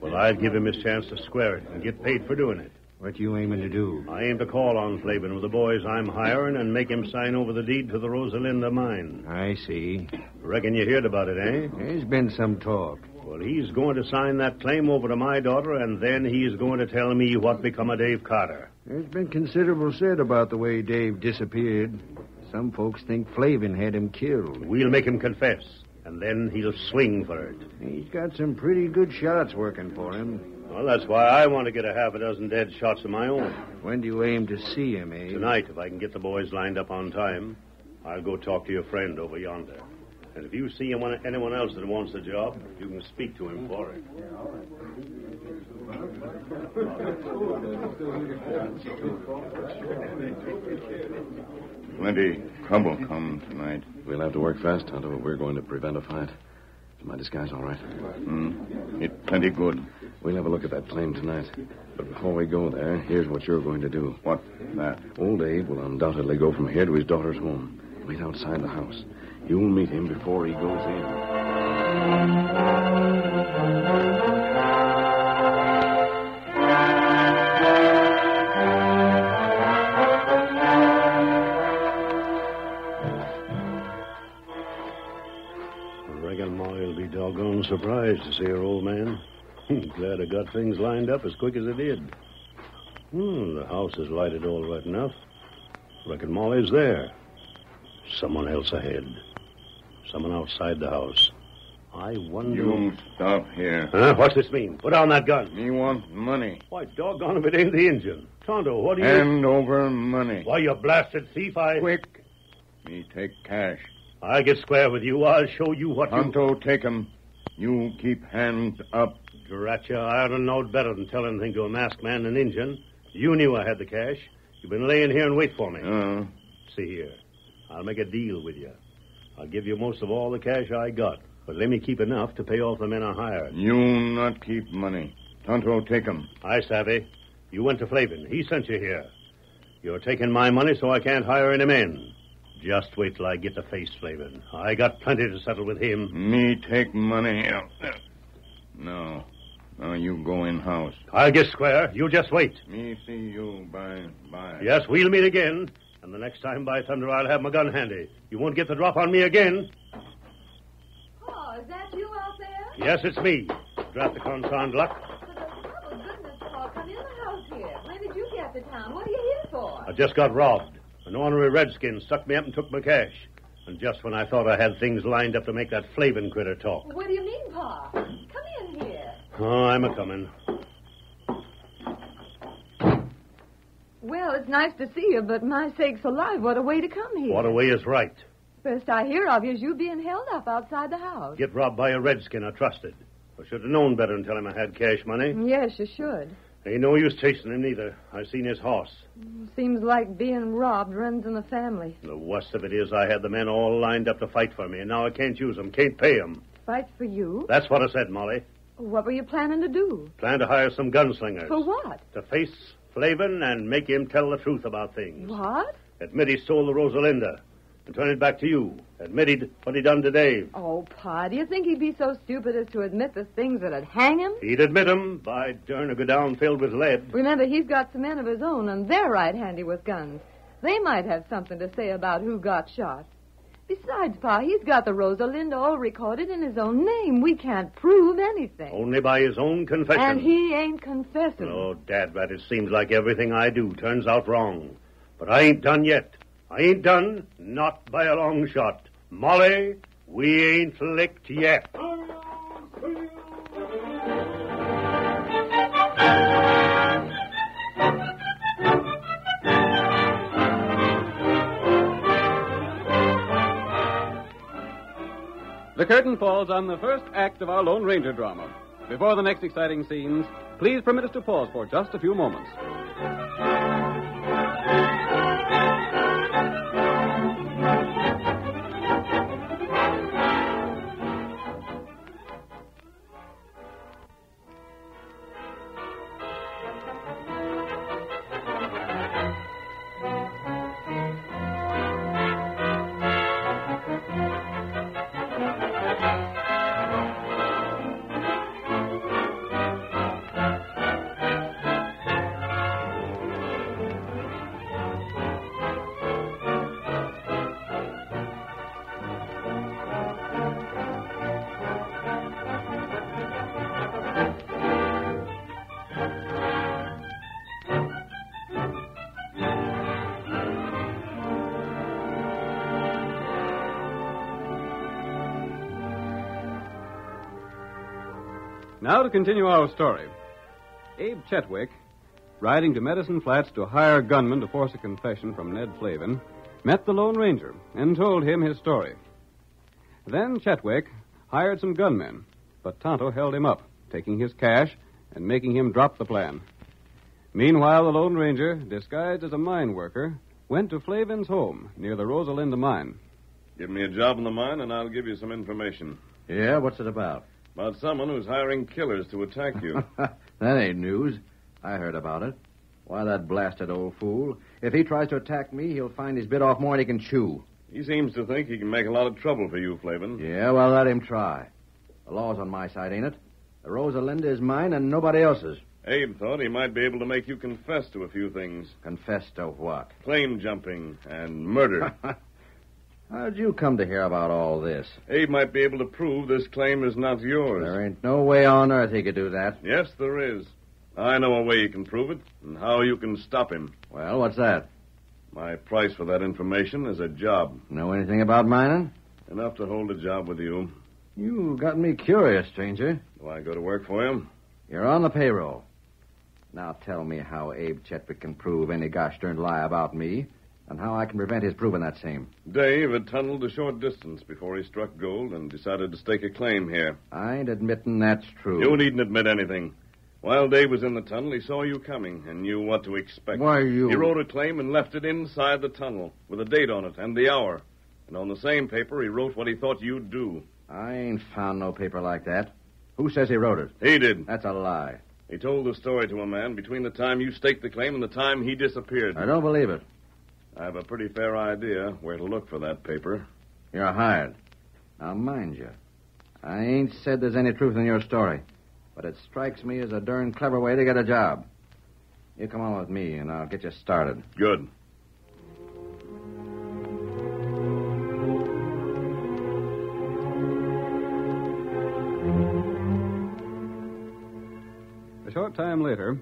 Well, I'd give him his chance to square it and get paid for doing it. What you aiming to do? I aim to call on Flavin with the boys I'm hiring and make him sign over the deed to the Rosalinda mine. I see. Reckon you heard about it, eh? There's been some talk. Well, he's going to sign that claim over to my daughter, and then he's going to tell me what become of Dave Carter. There's been considerable said about the way Dave disappeared. Some folks think Flavin had him killed. We'll make him confess, and then he'll swing for it. He's got some pretty good shots working for him. Well, that's why I want to get a half a dozen dead shots of my own. When do you aim to see him, eh? Tonight, if I can get the boys lined up on time. I'll go talk to your friend over yonder. And if you see anyone else that wants the job, you can speak to him for it. Plenty trouble come tonight. We'll have to work fast, Tonto, but we're going to prevent a fight. Is my disguise all right? It plenty good. We'll have a look at that claim tonight. But before we go there, here's what you're going to do. What? That? Old Dave will undoubtedly go from here to his daughter's home. Wait outside the house. You'll meet him before he goes in. I reckon Molly'll be doggone surprised to see her old man. Glad I got things lined up as quick as I did. The house is lighted all right enough. Reckon Molly's there. Someone else ahead. Someone outside the house. I wonder... You stop here. Huh? What's this mean? Put down that gun. Me want money. Why, doggone if it ain't the engine. Tonto, what do you... Hand over money. Why, you blasted thief, Quick. Me take cash. I get square with you. I'll show you what Tonto, take 'em. You keep hands up. Drat you, I ought to know better than tell anything to a masked man and Injun. You knew I had the cash. You've been laying here and wait for me. See here. I'll make a deal with you. I'll give you most of all the cash I got, but let me keep enough to pay off the men I hired. You not keep money. Tonto, take 'em. I savvy. You went to Flavin. He sent you here. You're taking my money so I can't hire any men. Just wait till I get to face Flavin. I got plenty to settle with him. Me take money. No. Now you go in house. I'll get square. You just wait. Me see you by. Yes, we'll meet again. And the next time, by thunder, I'll have my gun handy. You won't get the drop on me again. Oh, is that you out there? Yes, it's me. Drop the consarned luck. Oh, goodness, Paul, come in the house here. When did you get to town? What are you here for? I just got robbed. An ornery redskin stuck me up and took my cash. And just when I thought I had things lined up to make that Flavin critter talk. What do you mean, Pa? Come in here. Oh, I'm a-coming. Well, it's nice to see you, but my sakes alive, what a way to come here. What a way is right. First I hear of you is you being held up outside the house. Get robbed by a redskin I trusted. I should have known better than tell him I had cash money. Yes, you should. Ain't no use chasing him, neither. I seen his horse. Seems like being robbed runs in the family. The worst of it is I had the men all lined up to fight for me, and now I can't use them, can't pay them. Fight for you? That's what I said, Molly. What were you planning to do? Plan to hire some gunslingers. For what? To face Flavin and make him tell the truth about things. What? Admit he stole the Rosalinda. And turn it back to you. Admit what he done to Dave. Oh, Pa, do you think he'd be so stupid as to admit the things that'd hang him? He'd admit 'em. By darn, a go down filled with lead. Remember, he's got some men of his own, and they're right handy with guns. They might have something to say about who got shot. Besides, Pa, he's got the Rosalinda all recorded in his own name. We can't prove anything. Only by his own confession. And he ain't confessing. Oh, Dadrat, it seems like everything I do turns out wrong. But I ain't done yet. I ain't done, not by a long shot. Molly, we ain't licked yet. The curtain falls on the first act of our Lone Ranger drama. Before the next exciting scenes, please permit us to pause for just a few moments. Now to continue our story. Abe Chetwick, riding to Medicine Flats to hire gunmen to force a confession from Ned Flavin, met the Lone Ranger and told him his story. Then Chetwick hired some gunmen, but Tonto held him up, taking his cash and making him drop the plan. Meanwhile, the Lone Ranger, disguised as a mine worker, went to Flavin's home near the Rosalinda mine. Give me a job in the mine, and I'll give you some information. Yeah, what's it about? About someone who's hiring killers to attack you. That ain't news. I heard about it. Why, that blasted old fool. If he tries to attack me, he'll find he's bit off more than he can chew. He seems to think he can make a lot of trouble for you, Flavin. Yeah, well, let him try. The law's on my side, ain't it? The Rosalinda is mine and nobody else's. Abe thought he might be able to make you confess to a few things. Confess to what? Claim jumping and murder. How'd you come to hear about all this? Abe might be able to prove this claim is not yours. There ain't no way on earth he could do that. Yes, there is. I know a way you can prove it, and how you can stop him. Well, what's that? My price for that information is a job. Know anything about mining? Enough to hold a job with you. You got me curious, stranger. Do I go to work for you? You're on the payroll. Now tell me how Abe Chetwick can prove any gosh darned lie about me, and how I can prevent his proving that same. Dave had tunneled a short distance before he struck gold and decided to stake a claim here. I ain't admitting that's true. You needn't admit anything. While Dave was in the tunnel, he saw you coming and knew what to expect. Why, you... He wrote a claim and left it inside the tunnel with a date on it and the hour. And on the same paper, he wrote what he thought you'd do. I ain't found no paper like that. Who says he wrote it? He did. That's a lie. He told the story to a man between the time you staked the claim and the time he disappeared. I don't believe it. I have a pretty fair idea where to look for that paper. You're hired. Now, mind you, I ain't said there's any truth in your story, but it strikes me as a darn clever way to get a job. You come on with me, and I'll get you started. Good. A short time later,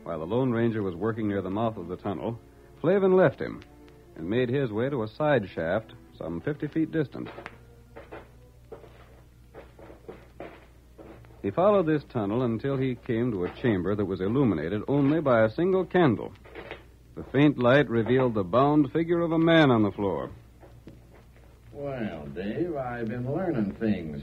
while the Lone Ranger was working near the mouth of the tunnel, Flavin left him and made his way to a side shaft some 50 feet distant. He followed this tunnel until he came to a chamber that was illuminated only by a single candle. The faint light revealed the bound figure of a man on the floor. Well, Dave, I've been learning things.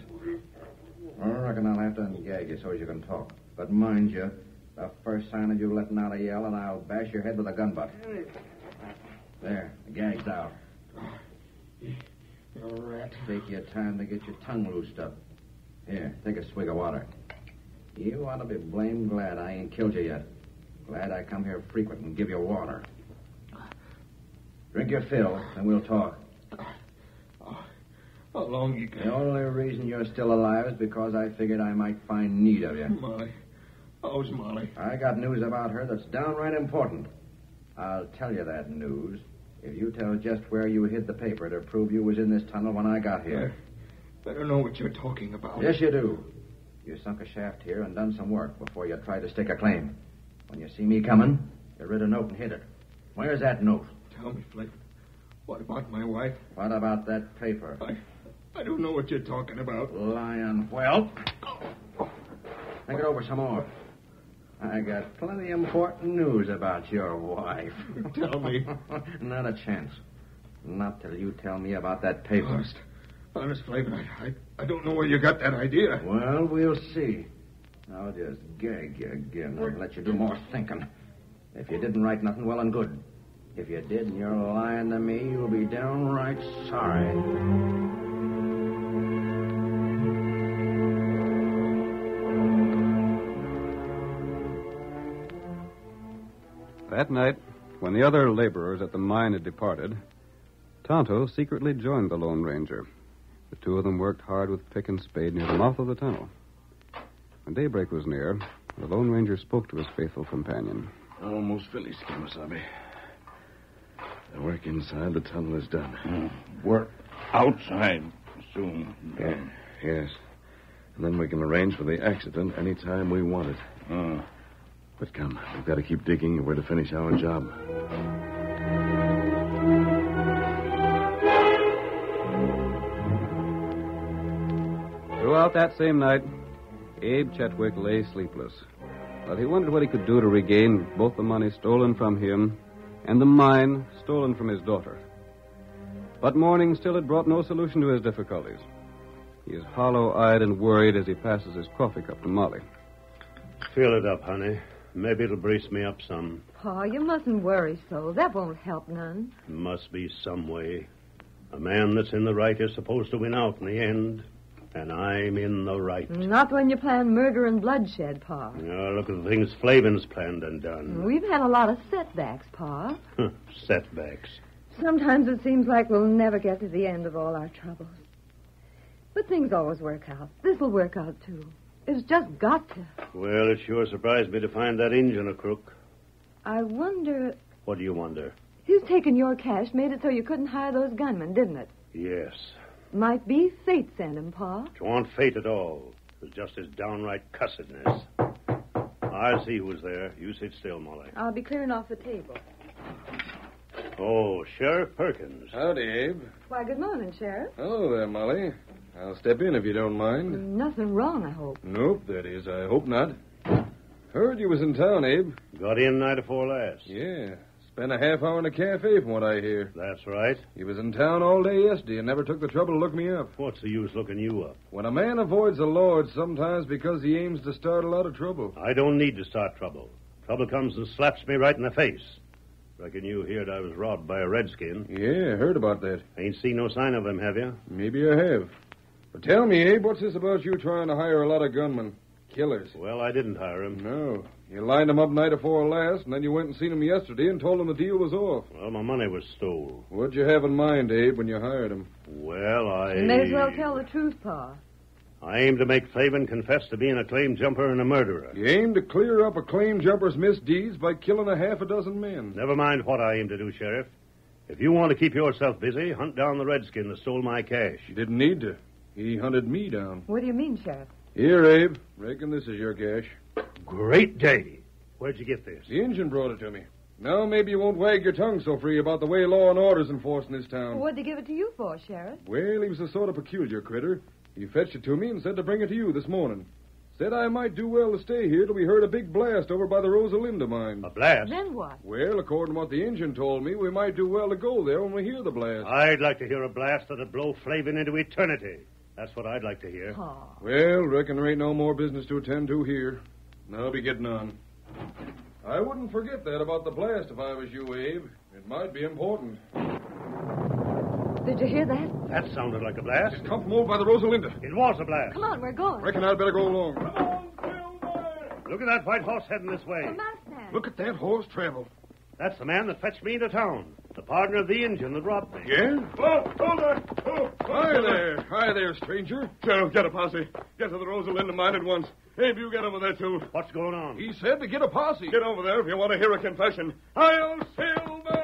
I reckon I'll have to ungag you so you can talk. But mind you, the first sign of you letting out a yell, and I'll bash your head with a gun butt. There, the gag's out. You rat. Take your time to get your tongue loosed up. Here, take a swig of water. You ought to be blamed glad I ain't killed you yet. Glad I come here frequent and give you water. Drink your fill, and we'll talk. How long you got? The only reason you're still alive is because I figured I might find need of you. Molly. How's Molly? I got news about her that's downright important. I'll tell you that news if you tell just where you hid the paper to prove you was in this tunnel when I got here. Better know what you're talking about. Yes, you do. You sunk a shaft here and done some work before you tried to stake a claim. When you see me coming, you writ a note and hid it. Where's that note? Tell me, Flake. What about my wife? What about that paper? I don't know what you're talking about. Lion whelp. Think it over some more. I got plenty important news about your wife. Tell me. Not a chance. Not till you tell me about that paper. Honest, Flavin, I don't know where you got that idea. Well, we'll see. I'll just gag you again and let you do more thinking. If you didn't write nothing, well and good. If you did and you're lying to me, you'll be downright sorry. That night, when the other laborers at the mine had departed, Tonto secretly joined the Lone Ranger. The two of them worked hard with pick and spade near the mouth of the tunnel. When daybreak was near, the Lone Ranger spoke to his faithful companion. Almost finished, Kemosabe. The work inside the tunnel is done. Work outside soon. Yes. And then we can arrange for the accident any time we want it. But come, we've got to keep digging if we're to finish our job. Throughout that same night, Abe Chetwick lay sleepless. But he wondered what he could do to regain both the money stolen from him and the mine stolen from his daughter. But morning still had brought no solution to his difficulties. He is hollow-eyed and worried as he passes his coffee cup to Molly. Fill it up, honey. Maybe it'll brace me up some. Pa, you mustn't worry so. That won't help none. Must be some way. A man that's in the right is supposed to win out in the end. And I'm in the right. Not when you plan murder and bloodshed, Pa. Oh, look at the things Flavin's planned and done. We've had a lot of setbacks, Pa. Setbacks. Sometimes it seems like we'll never get to the end of all our troubles. But things always work out. This'll work out, too. It's just got to. Well, it sure surprised me to find that Injun a crook. I wonder... What do you wonder? His taking your cash made it so you couldn't hire those gunmen, didn't it? Yes. Might be fate sent him, Pa. It wasn't fate at all. It was just his downright cussedness. I'll see who's there. You sit still, Molly. I'll be clearing off the table. Oh, Sheriff Perkins. Howdy, Abe. Why, good morning, Sheriff. Hello there, Molly. I'll step in if you don't mind. Nothing wrong, I hope. Nope, that is, I hope not. Heard you was in town, Abe. Got in night afore last. Yeah. Spent a half hour in a cafe from what I hear. That's right. He was in town all day yesterday and never took the trouble to look me up. What's the use looking you up? When a man avoids the law, it's sometimes because he aims to start a lot of trouble. I don't need to start trouble. Trouble comes and slaps me right in the face. Reckon you heard I was robbed by a redskin. Yeah, heard about that. Ain't seen no sign of him, have you? Maybe I have. But tell me, Abe, what's this about you trying to hire a lot of gunmen? Killers. Well, I didn't hire him. No. You lined them up night afore last, and then you went and seen them yesterday and told them the deal was off. Well, my money was stole. What'd you have in mind, Abe, when you hired them? Well, You may as well tell the truth, Pa. I aim to make Flavin confess to being a claim jumper and a murderer. You aim to clear up a claim jumper's misdeeds by killing a half a dozen men. Never mind what I aim to do, Sheriff. If you want to keep yourself busy, hunt down the redskin that stole my cash. You didn't need to. He hunted me down. What do you mean, Sheriff? Here, Abe. Reckon this is your cash. Great day. Where'd you get this? The Injun brought it to me. Now maybe you won't wag your tongue so free about the way law and order's enforced in this town. What'd he give it to you for, Sheriff? Well, he was a sort of peculiar critter. He fetched it to me and said to bring it to you this morning. Said I might do well to stay here till we heard a big blast over by the Rosalinda mine. A blast? Then what? Well, according to what the Injun told me, we might do well to go there when we hear the blast. I'd like to hear a blast that'd blow Flavin into eternity. That's what I'd like to hear. Oh. Well, reckon there ain't no more business to attend to here. I'll be getting on. I wouldn't forget that about the blast if I was you, Abe. It might be important. Did you hear that? That sounded like a blast. It come from over by the Rosalinda. It was a blast. Come on, we're going. Reckon I'd better go along. Come on, Silver! Look at that white horse heading this way. The masked man. Look at that horse travel. That's the man that fetched me into town. The partner of the Injun that robbed me. Yeah? Oh, Silver! Oh, Hi there. Hi there, stranger. Sheriff, get a posse. Get to the Rosalinda mine at once. Abe, you get over there, too. What's going on? He said to get a posse. Get over there if you want to hear a confession. I'll Silver!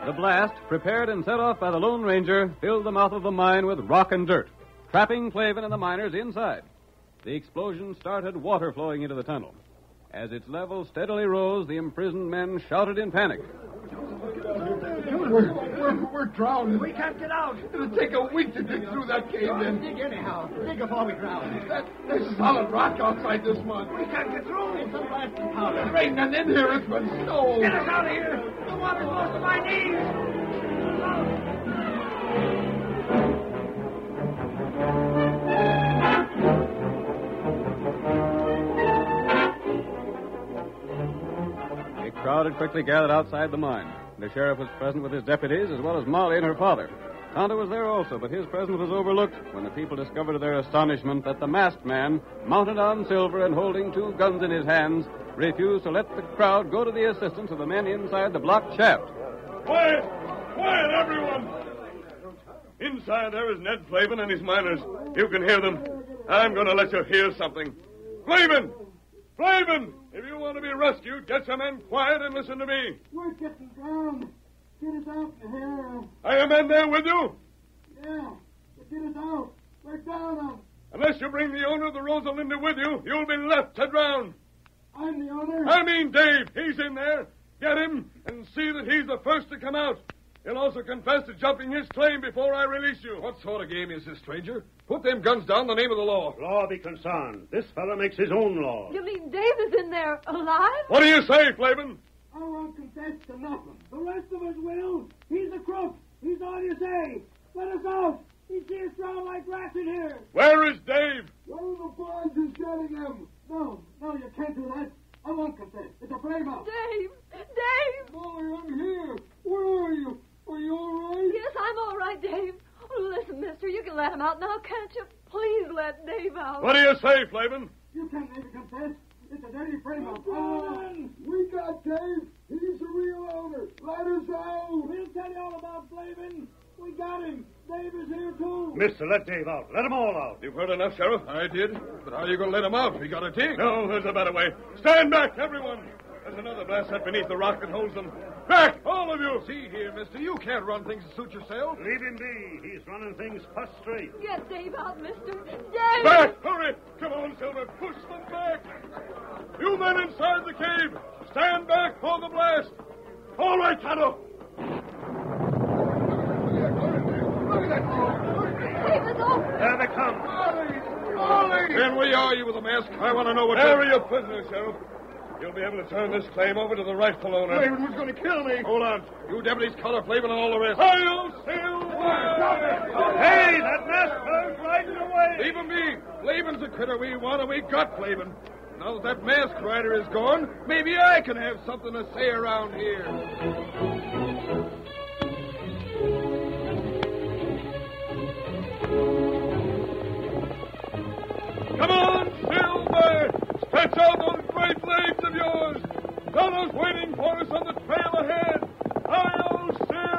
The blast, prepared and set off by the Lone Ranger, filled the mouth of the mine with rock and dirt, trapping Flavin and the miners inside. The explosion started water flowing into the tunnel. As its level steadily rose, the imprisoned men shouted in panic. We're drowning. We can't get out. It'll take a week to dig through that cave in. Dig anyhow. Dig before we drown. There's solid rock outside this mud. We can't get through. It's a blasting powder. Raining in here. It's been snow. Get us out of here. The water's close to my knees. A crowd had quickly gathered outside the mine. The sheriff was present with his deputies, as well as Molly and her father. Tonto was there also, but his presence was overlooked when the people discovered to their astonishment that the masked man, mounted on Silver and holding 2 guns in his hands, refused to let the crowd go to the assistance of the men inside the blocked shaft. Quiet! Quiet, everyone! Inside there is Ned Flavin and his miners. You can hear them. I'm going to let you hear something. Flavin! Flavin! If you want to be rescued, get your men quiet and listen to me. We're getting drowned. Get us out of here. Are your men there with you? Yeah. Get us out. We're down. Unless you bring the owner of the Rosalinda with you, you'll be left to drown. I'm the owner. I mean Dave. He's in there. Get him and see that he's the first to come out. He'll also confess to jumping his claim before I release you. What sort of game is this, stranger? Put them guns down in the name of the law. Law be concerned. This fellow makes his own law. You mean Dave is in there alive? What do you say, Flavin? I won't confess to nothing. The rest of us will. He's a crook. He's all you say. Let us out. He sees us drown like rats in here. Where is Dave? One of the boys is getting him. No, you can't do that. I won't confess. It's a frame-up. Dave! Dave! Molly, I'm here. Where are you? Are you all right? Yes, I'm all right, Dave. Oh, listen, mister, you can let him out now, can't you? Please let Dave out. What do you say, Flavin? You can't make a confess. It's a dirty frame-up. We got Dave. He's the real owner. Let us out. We'll tell you all about Flavin. We got him. Dave is here, too. Mister, let Dave out. Let them all out. You've heard enough, Sheriff. I did. But how are you going to let him out? We got a dig. No, there's a better way. Stand back, everyone. There's another blast set beneath the rock that holds them. Back, all of you. See here, mister, you can't run things to suit yourself. Leave him be. He's running things first straight. Get Dave out, mister. Dave! Back! Hurry! Come on, Silver. Push them back. You men inside the cave, stand back for the blast. All right, Tonto. There they come. Molly! Then we are, you with a mask. I want to know what... There are your prisoners, Sheriff. You'll be able to turn this claim over to the rightful owner. Flavin was going to kill me. Hold on. You deputies, color, Flavin, and all the rest. Hail, Silver! Hey, that masked fellow's riding away. Leave him be. Flavin's the critter we want, and we got Flavin. Now that masked rider is gone, maybe I can have something to say around here. Come on, Silver! Stretch out those great legs of yours! Donna's waiting for us on the trail ahead! Hail, Silver!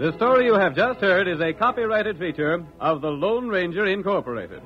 The story you have just heard is a copyrighted feature of the Lone Ranger Incorporated.